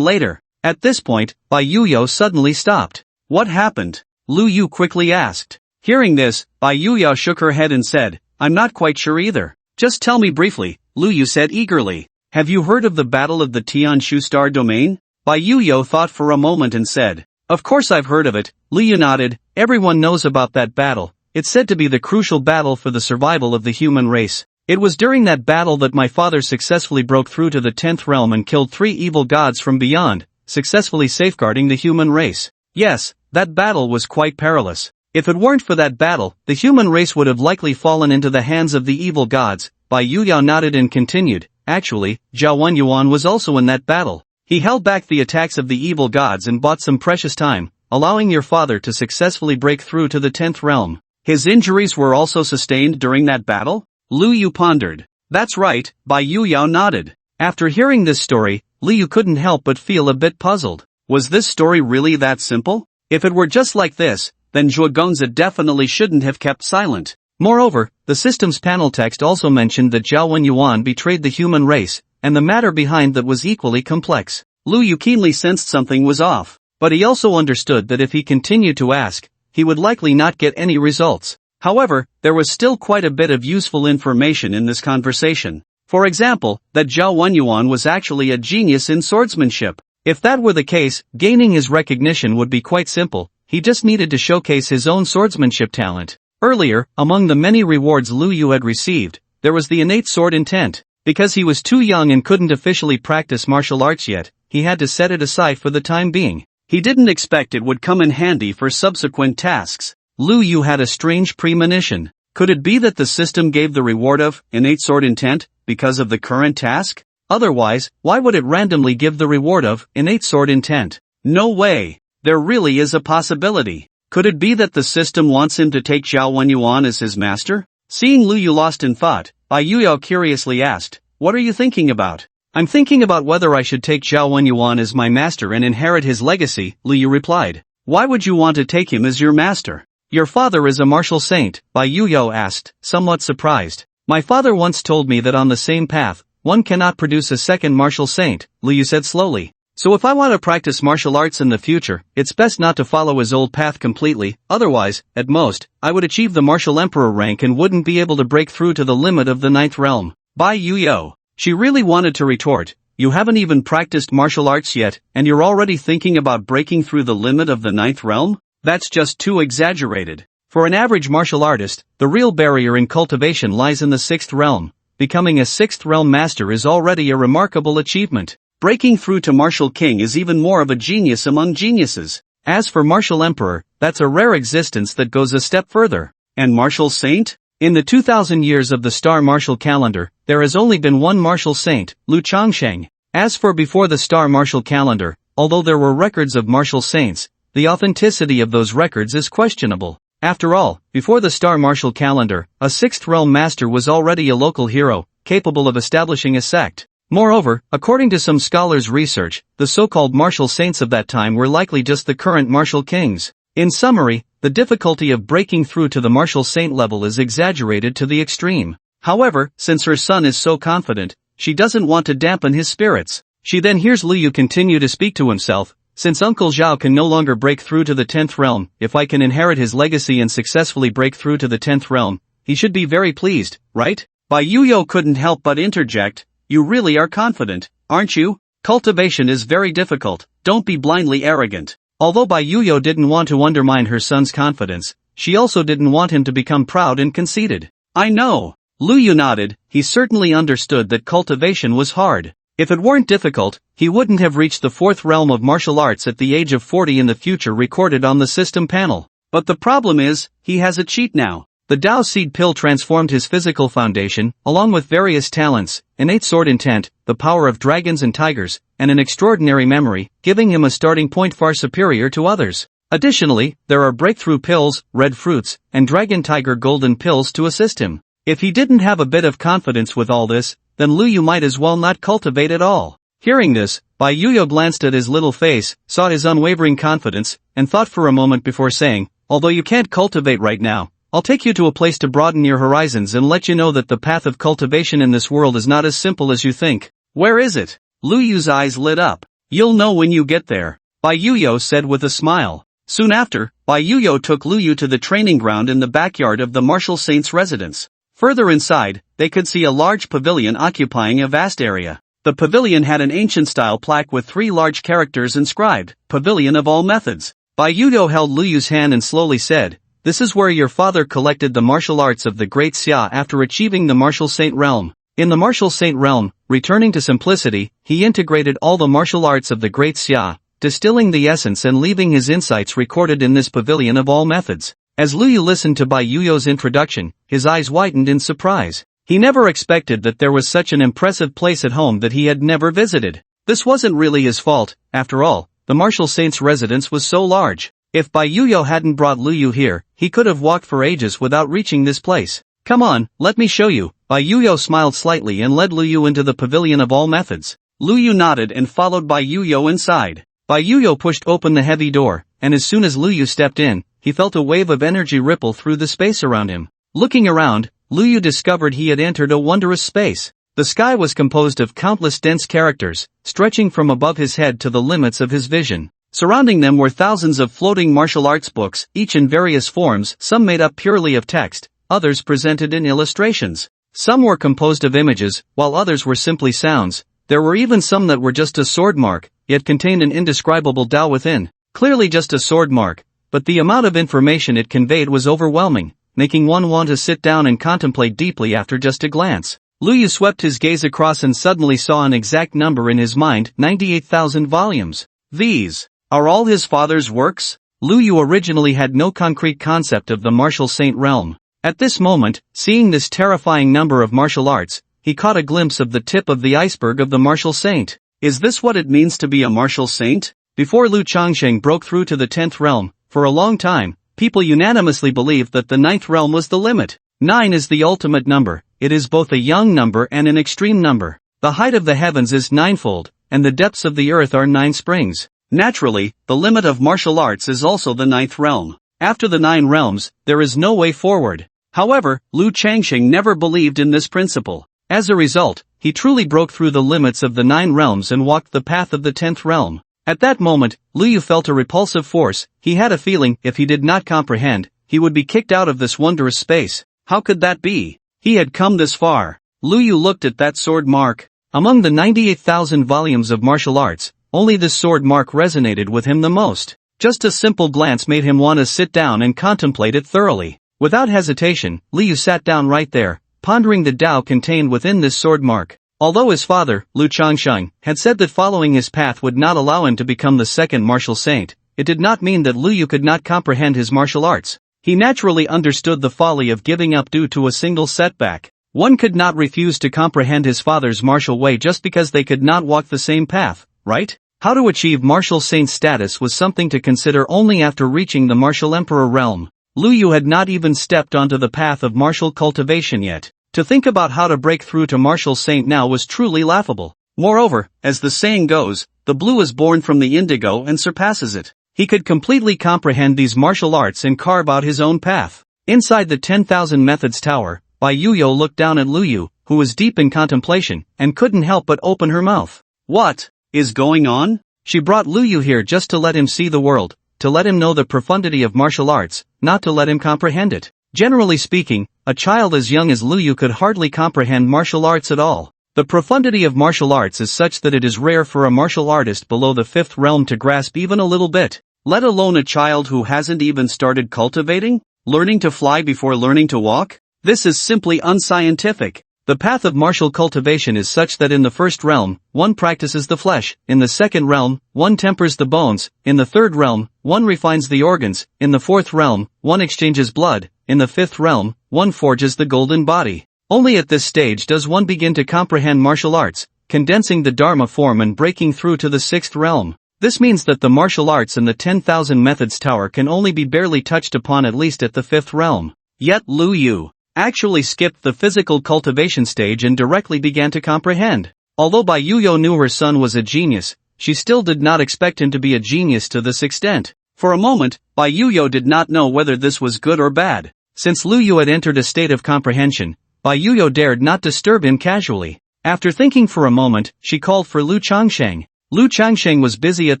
later." At this point, Bai Yuyo suddenly stopped. "What happened?" Lu Yu quickly asked. Hearing this, Bai Yuyo shook her head and said, "I'm not quite sure either. Just tell me briefly," Lu Yu said eagerly. "Have you heard of the Battle of the Tianshu Star Domain?" Bai Yuyo thought for a moment and said, "Of course I've heard of it." Lu Yu nodded. "Everyone knows about that battle. It's said to be the crucial battle for the survival of the human race. It was during that battle that my father successfully broke through to the 10th realm and killed 3 evil gods from beyond, successfully safeguarding the human race. Yes, that battle was quite perilous. If it weren't for that battle, the human race would have likely fallen into the hands of the evil gods." Bai Yuyo nodded and continued, "Actually, Zhao Wenyuan was also in that battle. He held back the attacks of the evil gods and bought some precious time, allowing your father to successfully break through to the 10th realm. His injuries were also sustained during that battle?" Lu Yu pondered. "That's right," Bai Yuyo nodded. After hearing this story, Lu Yu couldn't help but feel a bit puzzled. Was this story really that simple? If it were just like this, then Zhuogonza definitely shouldn't have kept silent. Moreover, the system's panel text also mentioned that Zhao Wenyuan betrayed the human race, and the matter behind that was equally complex. Lu Yu keenly sensed something was off, but he also understood that if he continued to ask, he would likely not get any results. However, there was still quite a bit of useful information in this conversation. For example, that Zhao Wenyuan was actually a genius in swordsmanship. If that were the case, gaining his recognition would be quite simple. He just needed to showcase his own swordsmanship talent. Earlier, among the many rewards Lu Yu had received, there was the innate sword intent. Because he was too young and couldn't officially practice martial arts yet, he had to set it aside for the time being. He didn't expect it would come in handy for subsequent tasks. Lu Yu had a strange premonition. Could it be that the system gave the reward of innate sword intent because of the current task? Otherwise, why would it randomly give the reward of innate sword intent? No way. There really is a possibility. Could it be that the system wants him to take Zhao Wenyuan as his master? Seeing Lu Yu lost in thought, Bai Yuyao curiously asked, "What are you thinking about?" "I'm thinking about whether I should take Zhao Wenyuan as my master and inherit his legacy," Lu Yu replied. "Why would you want to take him as your master?" "Your father is a martial saint," Bai Yuyao asked, somewhat surprised. "My father once told me that on the same path, one cannot produce a second martial saint," Lu Yu said slowly. "So if I want to practice martial arts in the future, it's best not to follow his old path completely, otherwise, at most, I would achieve the martial emperor rank and wouldn't be able to break through to the limit of the 9th realm." Bai Yuyao. She really wanted to retort, "You haven't even practiced martial arts yet, and you're already thinking about breaking through the limit of the 9th realm? That's just too exaggerated. For an average martial artist, the real barrier in cultivation lies in the 6th realm. Becoming a 6th realm master is already a remarkable achievement. Breaking through to martial king is even more of a genius among geniuses. As for martial emperor, that's a rare existence that goes a step further. And martial saint? In the 2000 years of the star martial calendar, there has only been one martial saint, Lu Changsheng. As for before the star martial calendar, although there were records of martial saints, the authenticity of those records is questionable. After all, before the star martial calendar, a 6th realm master was already a local hero, capable of establishing a sect. Moreover, according to some scholars' research, the so-called martial saints of that time were likely just the current martial kings. In summary, the difficulty of breaking through to the martial saint level is exaggerated to the extreme. However, since her son is so confident, she doesn't want to dampen his spirits. She then hears Lu Yu continue to speak to himself, "Since Uncle Zhao can no longer break through to the 10th realm, if I can inherit his legacy and successfully break through to the 10th realm, he should be very pleased, right?" Bai Yuyao couldn't help but interject, "You really are confident, aren't you? Cultivation is very difficult, don't be blindly arrogant." Although Bai Yuyao didn't want to undermine her son's confidence, she also didn't want him to become proud and conceited. "I know." Lu Yu nodded. He certainly understood that cultivation was hard. If it weren't difficult, he wouldn't have reached the 4th realm of martial arts at the age of 40 in the future recorded on the system panel. But the problem is, he has a cheat now. The Dao Seed Pill transformed his physical foundation, along with various talents, innate sword intent, the power of dragons and tigers, and an extraordinary memory, giving him a starting point far superior to others. Additionally, there are breakthrough pills, red fruits, and dragon tiger golden pills to assist him. If he didn't have a bit of confidence with all this, then Lu Yu might as well not cultivate at all. Hearing this, Bai Yuyao glanced at his little face, saw his unwavering confidence, and thought for a moment before saying, "Although you can't cultivate right now, I'll take you to a place to broaden your horizons and let you know that the path of cultivation in this world is not as simple as you think." "Where is it?" Lu Yu's eyes lit up. "You'll know when you get there," Bai Yuyao said with a smile. Soon after, Bai Yuyao took Lu Yu to the training ground in the backyard of the martial saint's residence. Further inside, they could see a large pavilion occupying a vast area. The pavilion had an ancient-style plaque with 3 large characters inscribed, "Pavilion of All Methods." Bai Yuyao held Lu Yu's hand and slowly said, "This is where your father collected the martial arts of the Great Xia after achieving the martial saint realm. In the martial saint realm, returning to simplicity, he integrated all the martial arts of the Great Xia, distilling the essence and leaving his insights recorded in this pavilion of all methods." As Lu Yu listened to Bai Yuyao's introduction, his eyes widened in surprise. He never expected that there was such an impressive place at home that he had never visited. This wasn't really his fault, after all, the martial saint's residence was so large. If Bai Yuyao hadn't brought Lu Yu here, he could have walked for ages without reaching this place. "Come on, let me show you." Bai Yuyao smiled slightly and led Lu Yu into the pavilion of all methods. Lu Yu nodded and followed Bai Yuyao inside. Bai Yuyao pushed open the heavy door, and as soon as Lu Yu stepped in, he felt a wave of energy ripple through the space around him. Looking around, Lu Yu discovered he had entered a wondrous space. The sky was composed of countless dense characters, stretching from above his head to the limits of his vision. Surrounding them were thousands of floating martial arts books, each in various forms, some made up purely of text, others presented in illustrations. Some were composed of images, while others were simply sounds. There were even some that were just a sword mark, yet contained an indescribable Tao within. Clearly just a sword mark, but the amount of information it conveyed was overwhelming, making one want to sit down and contemplate deeply after just a glance. Lu Yu swept his gaze across and suddenly saw an exact number in his mind, 98,000 volumes. These are all his father's works? Lu Yu originally had no concrete concept of the martial saint realm. At this moment, seeing this terrifying number of martial arts, he caught a glimpse of the tip of the iceberg of the martial saint. Is this what it means to be a martial saint? Before Lu Changsheng broke through to the 10th realm, for a long time, people unanimously believed that the 9th realm was the limit. 9 is the ultimate number. It is both a young number and an extreme number. The height of the heavens is ninefold, and the depths of the earth are 9 springs. Naturally, the limit of martial arts is also the 9th realm. After the 9 realms, there is no way forward. However, Lu Changsheng never believed in this principle. As a result, he truly broke through the limits of the 9 realms and walked the path of the 10th realm. At that moment, Lu Yu felt a repulsive force. He had a feeling, if he did not comprehend, he would be kicked out of this wondrous space. How could that be? He had come this far. Lu Yu looked at that sword mark. Among the 98,000 volumes of martial arts, only this sword mark resonated with him the most. Just a simple glance made him want to sit down and contemplate it thoroughly. Without hesitation, Lu Yu sat down right there, pondering the Tao contained within this sword mark. Although his father, Lu Changsheng, had said that following his path would not allow him to become the second martial saint, it did not mean that Lu Yu could not comprehend his martial arts. He naturally understood the folly of giving up due to a single setback. One could not refuse to comprehend his father's martial way just because they could not walk the same path, right? How to achieve martial saint status was something to consider only after reaching the martial emperor realm. Lu Yu had not even stepped onto the path of martial cultivation yet. To think about how to break through to martial saint now was truly laughable. Moreover, as the saying goes, the blue is born from the indigo and surpasses it. He could completely comprehend these martial arts and carve out his own path. Inside the 10,000 Methods Tower, Bai Yuyo looked down at Lu Yu, who was deep in contemplation, and couldn't help but open her mouth. What is going on? She brought Lu Yu here just to let him see the world, to let him know the profundity of martial arts, not to let him comprehend it. Generally speaking, a child as young as Lu Yu could hardly comprehend martial arts at all. The profundity of martial arts is such that it is rare for a martial artist below the 5th realm to grasp even a little bit, let alone a child who hasn't even started cultivating, learning to fly before learning to walk. This is simply unscientific. The path of martial cultivation is such that in the 1st realm, one practices the flesh, in the 2nd realm, one tempers the bones, in the 3rd realm, one refines the organs, in the 4th realm, one exchanges blood, in the 5th realm, one forges the golden body. Only at this stage does one begin to comprehend martial arts, condensing the Dharma form and breaking through to the 6th realm. This means that the martial arts in the 10,000 Methods Tower can only be barely touched upon at least at the 5th realm. Yet Lu Yu actually skipped the physical cultivation stage and directly began to comprehend. Although Bai Yuyo knew her son was a genius, she still did not expect him to be a genius to this extent. For a moment, Bai Yuyo did not know whether this was good or bad. Since Lu Yu had entered a state of comprehension, Bai Yuyo dared not disturb him casually. After thinking for a moment, she called for Lu Changsheng. Lu Changsheng was busy at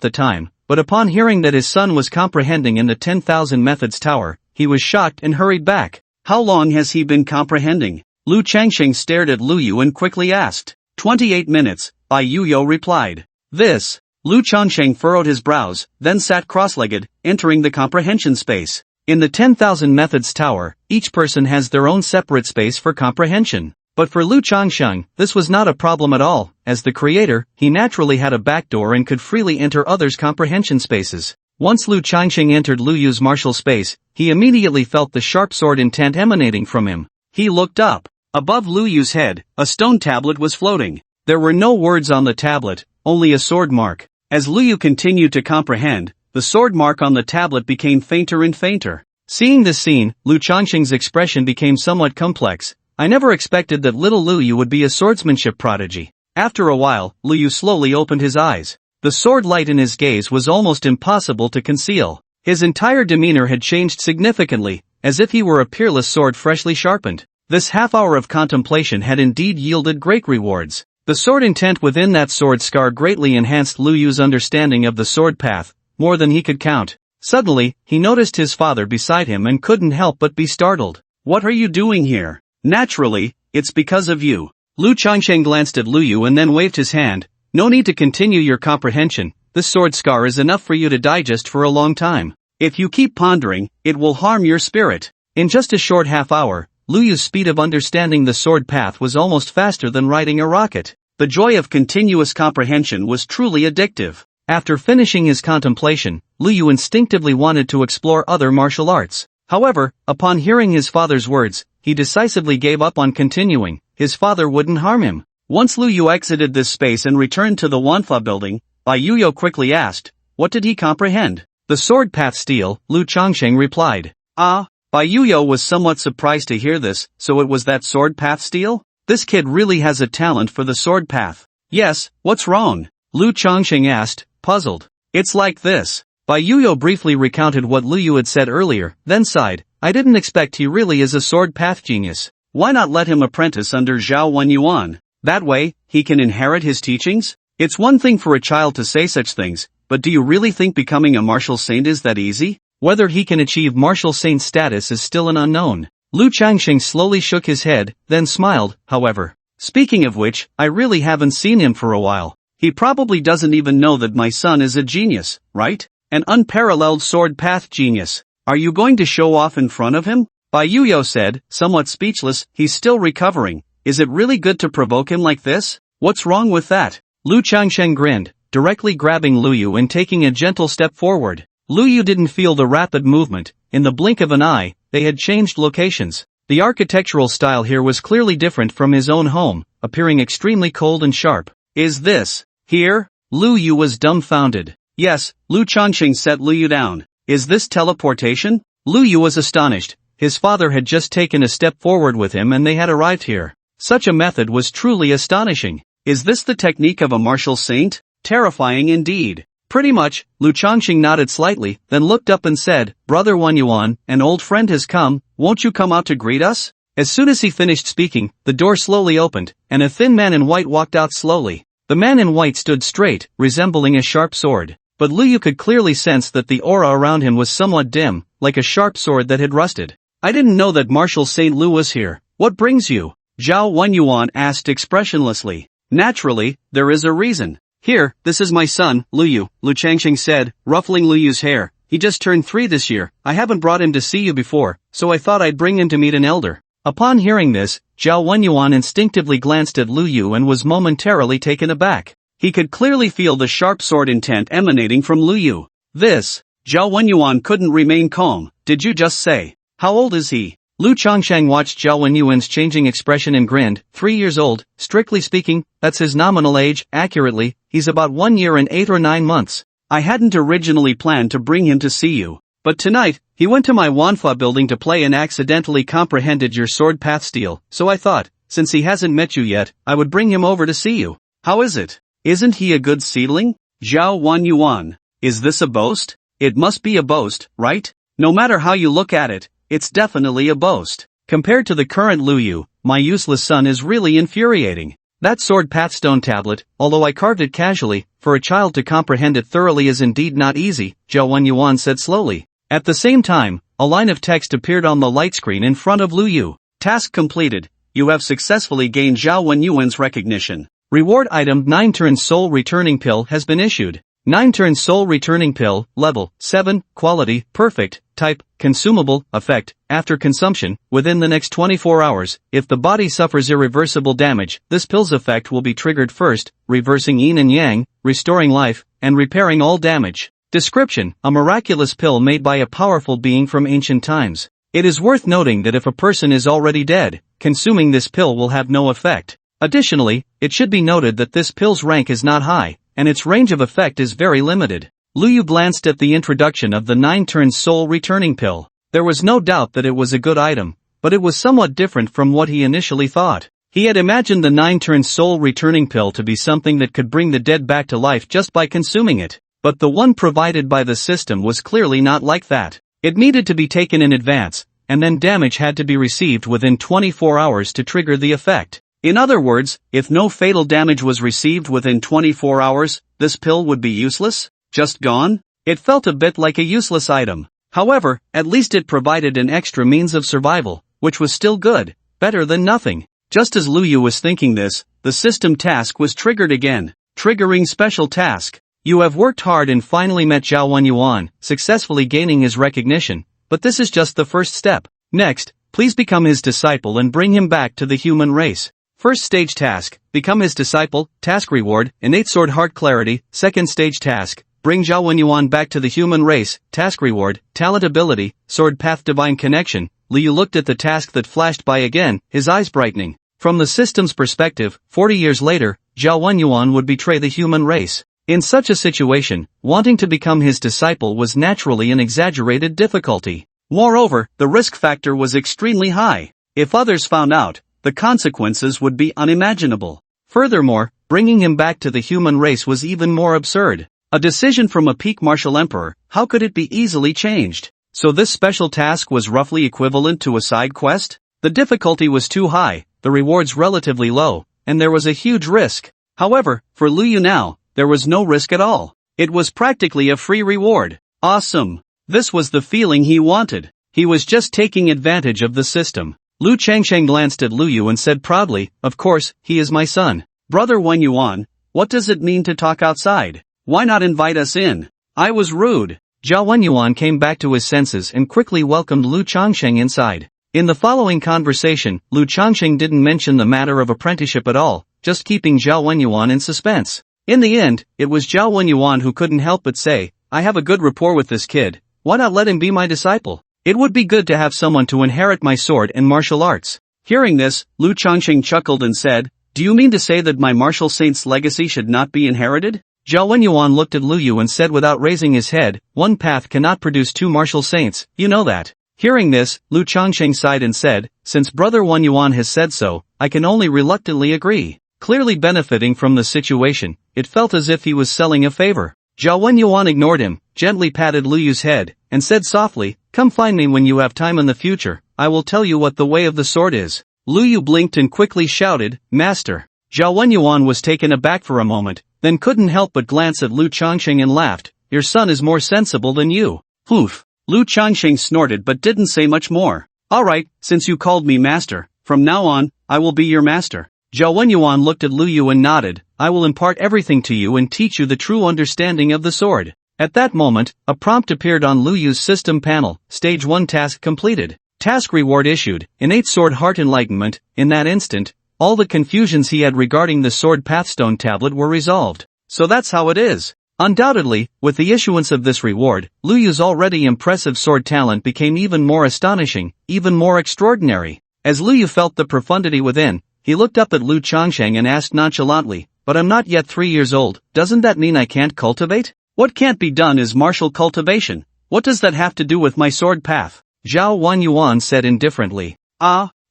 the time, but upon hearing that his son was comprehending in the 10,000 Methods Tower, he was shocked and hurried back. How long has he been comprehending? Lu Changsheng stared at Lu Yu and quickly asked. 28 minutes, Bai Yuyo replied. This. Lu Changsheng furrowed his brows, then sat cross-legged, entering the comprehension space. In the 10,000 Methods Tower, each person has their own separate space for comprehension. But for Lu Changsheng, this was not a problem at all. As the creator, he naturally had a backdoor and could freely enter others' comprehension spaces. Once Lu Changsheng entered Lu Yu's martial space, he immediately felt the sharp sword intent emanating from him. He looked up. Above Lu Yu's head, a stone tablet was floating. There were no words on the tablet, only a sword mark. As Lu Yu continued to comprehend, the sword mark on the tablet became fainter and fainter. Seeing this scene, Lu Changsheng's expression became somewhat complex. I never expected that little Lu Yu would be a swordsmanship prodigy. After a while, Lu Yu slowly opened his eyes. The sword light in his gaze was almost impossible to conceal. His entire demeanor had changed significantly, as if he were a peerless sword freshly sharpened. This half hour of contemplation had indeed yielded great rewards. The sword intent within that sword scar greatly enhanced Lu Yu's understanding of the sword path, more than he could count. Suddenly, he noticed his father beside him and couldn't help but be startled. "What are you doing here?" "Naturally, it's because of you." Lu Changsheng glanced at Lu Yu and then waved his hand. "No need to continue your comprehension, this sword scar is enough for you to digest for a long time. If you keep pondering, it will harm your spirit." In just a short half hour, Lu Yu's speed of understanding the sword path was almost faster than riding a rocket. The joy of continuous comprehension was truly addictive. After finishing his contemplation, Lu Yu instinctively wanted to explore other martial arts. However, upon hearing his father's words, he decisively gave up on continuing. His father wouldn't harm him. Once Lu Yu exited this space and returned to the Wanfa building, Bai Yuyo quickly asked, what did he comprehend? "The sword path steel," Lu Changsheng replied. "Ah." Bai Yuyo was somewhat surprised to hear this. "So it was that sword path steel? This kid really has a talent for the sword path." "Yes, what's wrong?" Lu Changsheng asked, puzzled. "It's like this." Bai Yuyo briefly recounted what Lu Yu had said earlier, then sighed. "I didn't expect he really is a sword path genius. Why not let him apprentice under Zhao Wenyuan? That way, he can inherit his teachings?" It's one thing for a child to say such things, but do you really think becoming a martial saint is that easy? Whether he can achieve martial saint status is still an unknown. Lu Changsheng slowly shook his head, then smiled, however. "Speaking of which, I really haven't seen him for a while. He probably doesn't even know that my son is a genius, right? An unparalleled sword path genius. Are you going to show off in front of him?" Bai Yuyo said, somewhat speechless. "He's still recovering. Is it really good to provoke him like this? What's wrong with that?" Lu Changsheng grinned, directly grabbing Lu Yu and taking a gentle step forward. Lu Yu didn't feel the rapid movement. In the blink of an eye, they had changed locations. The architectural style here was clearly different from his own home, appearing extremely cold and sharp. "Is this here?" Lu Yu was dumbfounded. "Yes." Lu Changsheng set Lu Yu down. "Is this teleportation?" Lu Yu was astonished. His father had just taken a step forward with him and they had arrived here. Such a method was truly astonishing. "Is this the technique of a martial saint? Terrifying indeed." "Pretty much." Lu Changsheng nodded slightly, then looked up and said, "Brother Wenyuan, an old friend has come, won't you come out to greet us?" As soon as he finished speaking, the door slowly opened, and a thin man in white walked out slowly. The man in white stood straight, resembling a sharp sword, but Lu Yu could clearly sense that the aura around him was somewhat dim, like a sharp sword that had rusted. "I didn't know that Martial Saint Lu was here. What brings you?" Zhao Wenyuan asked expressionlessly. "Naturally, there is a reason. Here, this is my son, Lu Yu," Lu Changsheng said, ruffling Lu Yu's hair. "He just turned 3 this year. I haven't brought him to see you before, so I thought I'd bring him to meet an elder." Upon hearing this, Zhao Wenyuan instinctively glanced at Lu Yu and was momentarily taken aback. He could clearly feel the sharp sword intent emanating from Lu Yu. "This." Zhao Wenyuan couldn't remain calm. "Did you just say? How old is he?" Lu Changsheng watched Zhao Wenyuan's changing expression and grinned. 3 years old, strictly speaking, that's his nominal age. Accurately, he's about 1 year and 8 or 9 months. I hadn't originally planned to bring him to see you, but tonight, he went to my Wanfa building to play and accidentally comprehended your sword path steel, so I thought, since he hasn't met you yet, I would bring him over to see you. How is it? Isn't he a good seedling? Zhao Wenyuan. Is this a boast? It must be a boast, right? No matter how you look at it, it's definitely a boast. Compared to the current Lu Yu, my useless son is really infuriating. That sword pathstone tablet, although I carved it casually, for a child to comprehend it thoroughly is indeed not easy, Zhao Wenyuan said slowly. At the same time, a line of text appeared on the light screen in front of Lu Yu. Task completed. You have successfully gained Zhao Wenyuan's recognition. Reward item 9 turns soul returning pill has been issued. 9 turns soul returning pill, level 7, quality, perfect, type, consumable, effect, after consumption, within the next 24 hours, if the body suffers irreversible damage, this pill's effect will be triggered first, reversing yin and yang, restoring life, and repairing all damage. Description: a miraculous pill made by a powerful being from ancient times. It is worth noting that if a person is already dead, consuming this pill will have no effect. Additionally, it should be noted that this pill's rank is not high, and its range of effect is very limited. Lu Yu glanced at the introduction of the 9 turns soul returning pill. There was no doubt that it was a good item, but it was somewhat different from what he initially thought. He had imagined the 9 turns soul returning pill to be something that could bring the dead back to life just by consuming it. But the one provided by the system was clearly not like that. It needed to be taken in advance, and then damage had to be received within 24 hours to trigger the effect. In other words, if no fatal damage was received within 24 hours, this pill would be useless? Just gone? It felt a bit like a useless item. However, at least it provided an extra means of survival, which was still good, better than nothing. Just as Lu Yu was thinking this, the system task was triggered again. Triggering special task. You have worked hard and finally met Zhao Wenyuan, successfully gaining his recognition, but this is just the first step. Next, please become his disciple and bring him back to the human race. First stage task, become his disciple, task reward, innate sword heart clarity. Second stage task, bring Zhao Wenyuan back to the human race, task reward, talent ability, sword path divine connection. Liu looked at the task that flashed by again, his eyes brightening. From the system's perspective, 40 years later, Zhao Wenyuan would betray the human race. In such a situation, wanting to become his disciple was naturally an exaggerated difficulty. Moreover, the risk factor was extremely high. If others found out, the consequences would be unimaginable. Furthermore, bringing him back to the human race was even more absurd. A decision from a peak martial emperor, how could it be easily changed? So this special task was roughly equivalent to a side quest? The difficulty was too high, the rewards relatively low, and there was a huge risk. However, for Lu Yu now, there was no risk at all. It was practically a free reward. Awesome. This was the feeling he wanted. He was just taking advantage of the system. Lu Changsheng glanced at Lu Yu and said proudly, "Of course, he is my son." "Brother Wenyuan, what does it mean to talk outside? Why not invite us in? I was rude." Zhao Wenyuan came back to his senses and quickly welcomed Lu Changsheng inside. In the following conversation, Lu Changsheng didn't mention the matter of apprenticeship at all, just keeping Zhao Wenyuan in suspense. In the end, it was Zhao Wenyuan who couldn't help but say, "I have a good rapport with this kid, why not let him be my disciple? It would be good to have someone to inherit my sword and martial arts." Hearing this, Lu Changsheng chuckled and said, "Do you mean to say that my martial saint's legacy should not be inherited?" Zhao Wenyuan looked at Lu Yu and said without raising his head, "One path cannot produce two martial saints, you know that." Hearing this, Lu Changsheng sighed and said, "Since Brother Wenyuan has said so, I can only reluctantly agree." Clearly benefiting from the situation, it felt as if he was selling a favor. Zhao Wenyuan ignored him, gently patted Lu Yu's head, and said softly, "Come find me when you have time in the future, I will tell you what the way of the sword is." Lu Yu blinked and quickly shouted, "Master." Zhao Wenyuan was taken aback for a moment, then couldn't help but glance at Lu Changsheng and laughed, "Your son is more sensible than you." Poof. Lu Changsheng snorted but didn't say much more. "Alright, since you called me master, from now on, I will be your master." Zhao Wenyuan looked at Lu Yu and nodded, "I will impart everything to you and teach you the true understanding of the sword." At that moment, a prompt appeared on Lu Yu's system panel, Stage 1 task completed. Task reward issued, innate sword heart enlightenment. In that instant, all the confusions he had regarding the sword pathstone tablet were resolved. So that's how it is. Undoubtedly, with the issuance of this reward, Lu Yu's already impressive sword talent became even more astonishing, even more extraordinary. As Lu Yu felt the profundity within, he looked up at Lu Changsheng and asked nonchalantly, "But I'm not yet 3 years old, doesn't that mean I can't cultivate?" "What can't be done is martial cultivation. What does that have to do with my sword path?" Zhao Wenyuan said indifferently.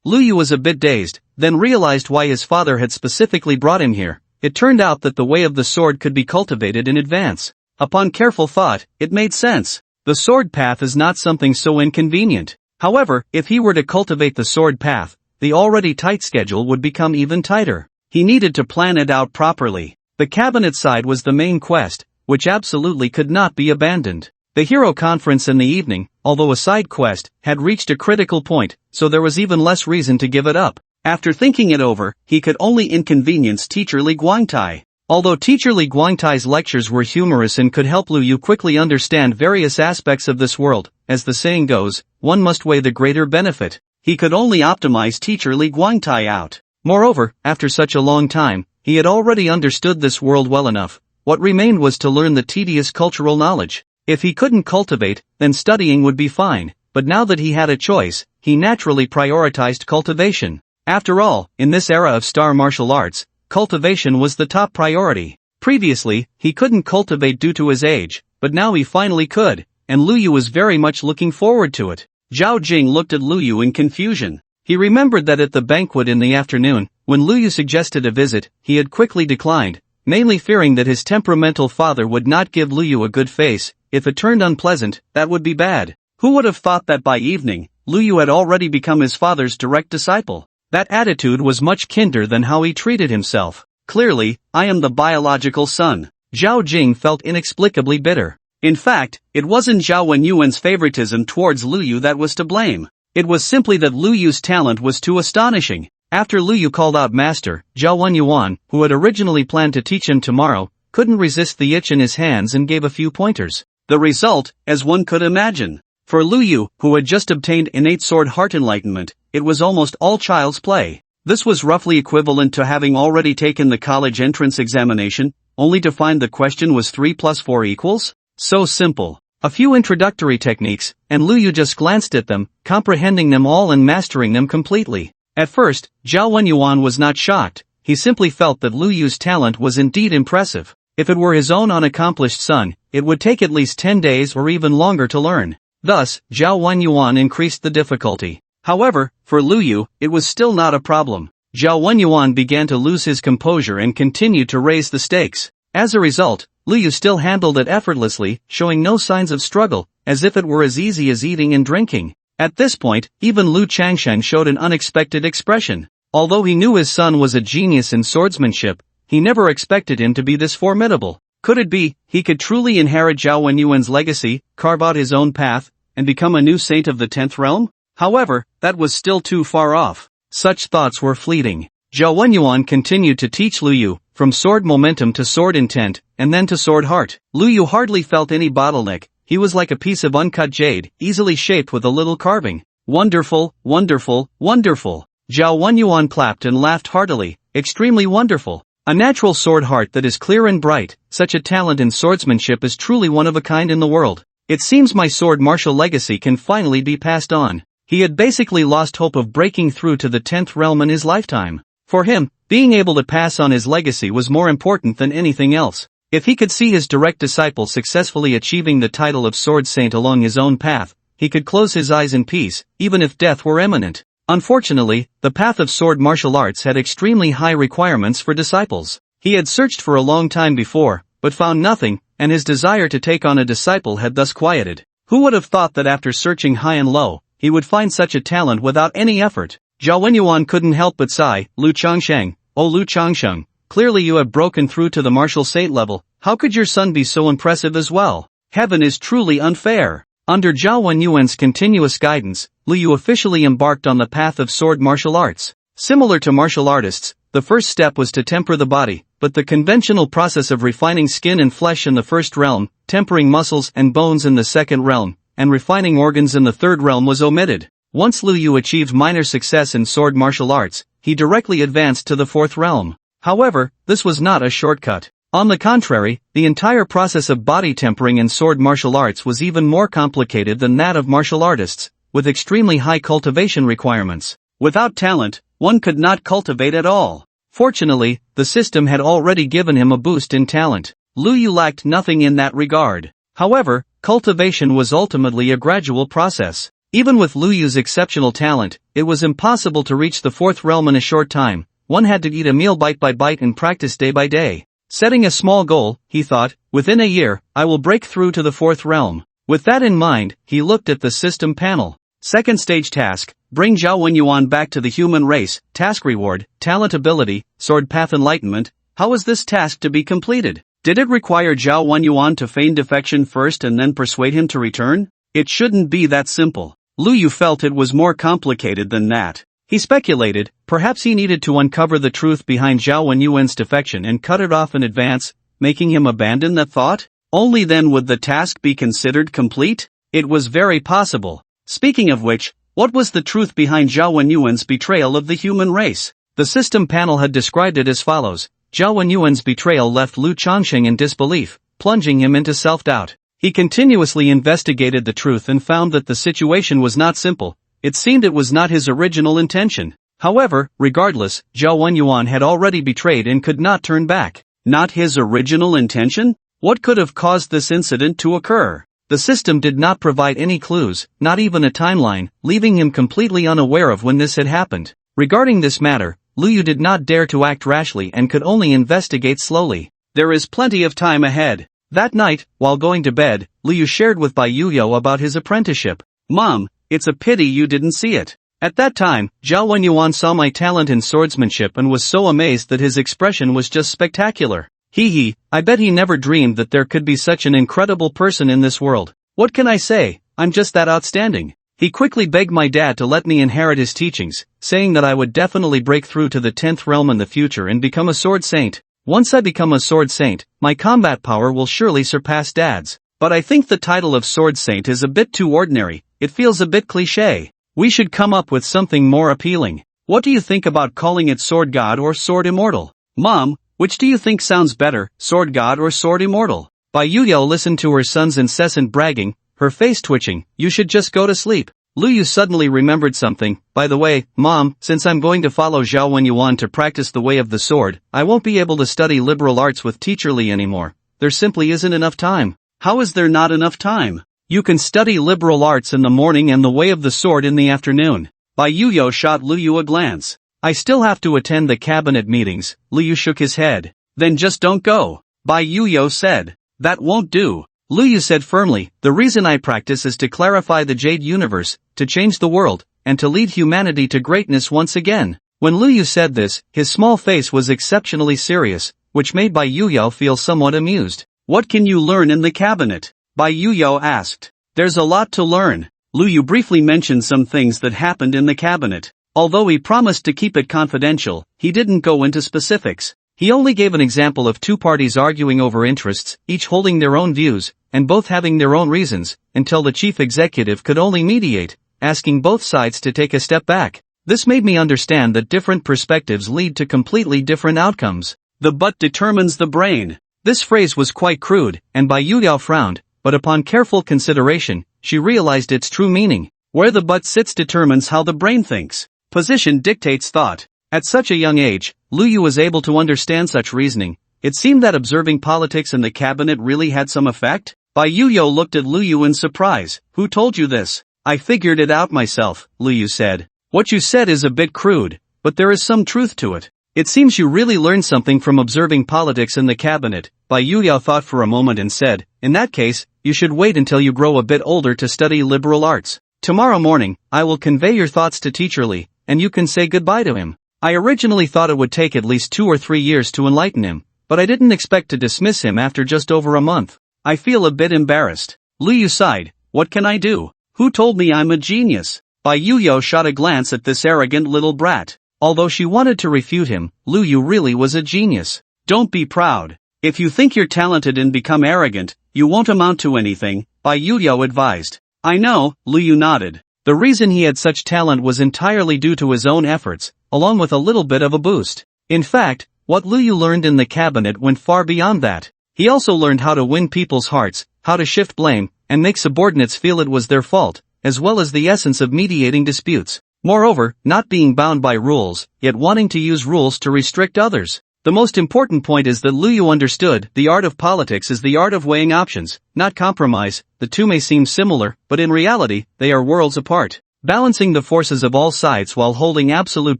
Lu Yu was a bit dazed, then realized why his father had specifically brought him here. It turned out that the way of the sword could be cultivated in advance. Upon careful thought, it made sense. The sword path is not something so inconvenient. However, if he were to cultivate the sword path, the already tight schedule would become even tighter. He needed to plan it out properly. The cabinet side was the main quest, which absolutely could not be abandoned. The hero conference in the evening, although a side quest, had reached a critical point, so there was even less reason to give it up. After thinking it over, he could only inconvenience Teacher Li Guangtai. Although Teacher Li Guangtai's lectures were humorous and could help Lu Yu quickly understand various aspects of this world, as the saying goes, one must weigh the greater benefit. He could only optimize Teacher Li Guangtai out. Moreover, after such a long time, he had already understood this world well enough. What remained was to learn the tedious cultural knowledge. If he couldn't cultivate, then studying would be fine, but now that he had a choice, he naturally prioritized cultivation. After all, in this era of star martial arts, cultivation was the top priority. Previously, he couldn't cultivate due to his age, but now he finally could, and Lu Yu was very much looking forward to it. Zhao Jing looked at Lu Yu in confusion. He remembered that at the banquet in the afternoon, when Lu Yu suggested a visit, he had quickly declined. mainly fearing that his temperamental father would not give Lu Yu a good face. If it turned unpleasant, that would be bad. Who would have thought that by evening, Lu Yu had already become his father's direct disciple? That attitude was much kinder than how he treated himself. Clearly, I am the biological son. Zhao Jing felt inexplicably bitter. In fact, it wasn't Zhao Wenyuan's favoritism towards Lu Yu that was to blame. It was simply that Lu Yu's talent was too astonishing. After Lu Yu called out Master, Zhao Wenyuan, who had originally planned to teach him tomorrow, couldn't resist the itch in his hands and gave a few pointers. The result, as one could imagine. For Lu Yu, who had just obtained innate sword heart enlightenment, it was almost all child's play. This was roughly equivalent to having already taken the college entrance examination, only to find the question was 3 plus 4 equals? So simple. A few introductory techniques, and Lu Yu just glanced at them, comprehending them all and mastering them completely. At first, Zhao Wenyuan was not shocked. He simply felt that Lu Yu's talent was indeed impressive. If it were his own unaccomplished son, it would take at least 10 days or even longer to learn. Thus, Zhao Wenyuan increased the difficulty. However, for Lu Yu, it was still not a problem. Zhao Wenyuan began to lose his composure and continued to raise the stakes. As a result, Lu Yu still handled it effortlessly, showing no signs of struggle, as if it were as easy as eating and drinking. At this point, even Lu Changshan showed an unexpected expression. Although he knew his son was a genius in swordsmanship, he never expected him to be this formidable. Could it be, he could truly inherit Zhao Wenyuan's legacy, carve out his own path, and become a new saint of the 10th realm? However, that was still too far off. Such thoughts were fleeting. Zhao Wenyuan continued to teach Lu Yu, from sword momentum to sword intent, and then to sword heart. Lu Yu hardly felt any bottleneck. He was like a piece of uncut jade, easily shaped with a little carving. Wonderful, wonderful, wonderful. Zhao Wenyuan clapped and laughed heartily. Extremely wonderful. A natural sword heart that is clear and bright. Such a talent in swordsmanship is truly one of a kind in the world. It seems my sword martial legacy can finally be passed on. He had basically lost hope of breaking through to the 10th realm in his lifetime. For him, being able to pass on his legacy was more important than anything else. If he could see his direct disciple successfully achieving the title of Sword Saint along his own path, he could close his eyes in peace, even if death were imminent. Unfortunately, the path of sword martial arts had extremely high requirements for disciples. He had searched for a long time before, but found nothing, and his desire to take on a disciple had thus quieted. Who would have thought that after searching high and low, he would find such a talent without any effort? Zhao Wenyuan couldn't help but sigh. Lu Changsheng, oh Lu Changsheng, clearly you have broken through to the martial saint level. How could your son be so impressive as well? Heaven is truly unfair. Under Zhao Wenyuan's continuous guidance, Lu Yu officially embarked on the path of sword martial arts. Similar to martial artists, the first step was to temper the body, but the conventional process of refining skin and flesh in the first realm, tempering muscles and bones in the second realm, and refining organs in the third realm was omitted. Once Lu Yu achieved minor success in sword martial arts, he directly advanced to the fourth realm. However, this was not a shortcut. On the contrary, the entire process of body tempering in sword martial arts was even more complicated than that of martial artists, with extremely high cultivation requirements. Without talent, one could not cultivate at all. Fortunately, the system had already given him a boost in talent. Lu Yu lacked nothing in that regard. However, cultivation was ultimately a gradual process. Even with Lu Yu's exceptional talent, it was impossible to reach the fourth realm in a short time. One had to eat a meal bite by bite and practice day by day. Setting a small goal, he thought, within a year, I will break through to the fourth realm. With that in mind, he looked at the system panel. Second stage task, bring Zhao Wenyuan back to the human race. Task reward, talent ability, sword path enlightenment. How is this task to be completed? Did it require Zhao Wenyuan to feign defection first and then persuade him to return? It shouldn't be that simple. Lu Yu felt it was more complicated than that. He speculated, perhaps he needed to uncover the truth behind Zhao Wenyuan's defection and cut it off in advance, making him abandon that thought? Only then would the task be considered complete? It was very possible. Speaking of which, what was the truth behind Zhao Wenyuan's betrayal of the human race? The system panel had described it as follows. Zhao Wenyuan's betrayal left Lu Changsheng in disbelief, plunging him into self-doubt. He continuously investigated the truth and found that the situation was not simple. It seemed it was not his original intention. However, regardless, Zhao Wenyuan had already betrayed and could not turn back. Not his original intention? What could have caused this incident to occur? The system did not provide any clues, not even a timeline, leaving him completely unaware of when this had happened. Regarding this matter, Lu Yu did not dare to act rashly and could only investigate slowly. There is plenty of time ahead. That night, while going to bed, Liu shared with Bai Yuyo about his apprenticeship. Mom, it's a pity you didn't see it. At that time, Zhao Wenyuan saw my talent in swordsmanship and was so amazed that his expression was just spectacular. Hee, I bet he never dreamed that there could be such an incredible person in this world. What can I say? I'm just that outstanding. He quickly begged my dad to let me inherit his teachings, saying that I would definitely break through to the 10th realm in the future and become a sword saint. Once I become a sword saint, my combat power will surely surpass Dad's. But I think the title of sword saint is a bit too ordinary, it feels a bit cliché. We should come up with something more appealing. What do you think about calling it sword god or sword immortal? Mom, which do you think sounds better, sword god or sword immortal? Bai Yuyo listened to her son's incessant bragging, her face twitching. You should just go to sleep. Liu suddenly remembered something. By the way, Mom, since I'm going to follow Zhao Wenyuan to practice the way of the sword, I won't be able to study liberal arts with Teacher Li anymore. There simply isn't enough time. How is there not enough time? You can study liberal arts in the morning and the way of the sword in the afternoon. Bai Yuyo shot Liu a glance. I still have to attend the cabinet meetings. Liu shook his head. Then just don't go. Bai Yuyo said. That won't do. Liu said firmly, the reason I practice is to clarify the Jade Universe, to change the world, and to lead humanity to greatness once again. When Liu said this, his small face was exceptionally serious, which made Bai Yuyo feel somewhat amused. What can you learn in the cabinet? Bai Yuyo asked. There's a lot to learn. Liu briefly mentioned some things that happened in the cabinet. Although he promised to keep it confidential, he didn't go into specifics. He only gave an example of two parties arguing over interests, each holding their own views, and both having their own reasons, until the chief executive could only mediate, asking both sides to take a step back. This made me understand that different perspectives lead to completely different outcomes. The butt determines the brain. This phrase was quite crude, and Bai Yuyo frowned, but upon careful consideration, she realized its true meaning. Where the butt sits determines how the brain thinks. Position dictates thought. At such a young age, Liu was able to understand such reasoning. It seemed that observing politics in the cabinet really had some effect. Bai Yuyo looked at Liu in surprise. Who told you this? I figured it out myself, Liu said. What you said is a bit crude, but there is some truth to it. It seems you really learned something from observing politics in the cabinet. Bai Yuyo thought for a moment and said, in that case, you should wait until you grow a bit older to study liberal arts. Tomorrow morning, I will convey your thoughts to Teacher Li, and you can say goodbye to him. I originally thought it would take at least 2 or 3 years to enlighten him, but I didn't expect to dismiss him after just over a month. I feel a bit embarrassed. Liu sighed. What can I do? Who told me I'm a genius? Bai Yuyo shot a glance at this arrogant little brat. Although she wanted to refute him, Liu really was a genius. Don't be proud. If you think you're talented and become arrogant, you won't amount to anything, Bai Yuyo advised. I know, Liu nodded. The reason he had such talent was entirely due to his own efforts, along with a little bit of a boost. In fact, what Liu learned in the cabinet went far beyond that. He also learned how to win people's hearts, how to shift blame, and make subordinates feel it was their fault, as well as the essence of mediating disputes. Moreover, not being bound by rules, yet wanting to use rules to restrict others. The most important point is that Liu understood the art of politics is the art of weighing options, not compromise. The two may seem similar, but in reality, they are worlds apart. Balancing the forces of all sides while holding absolute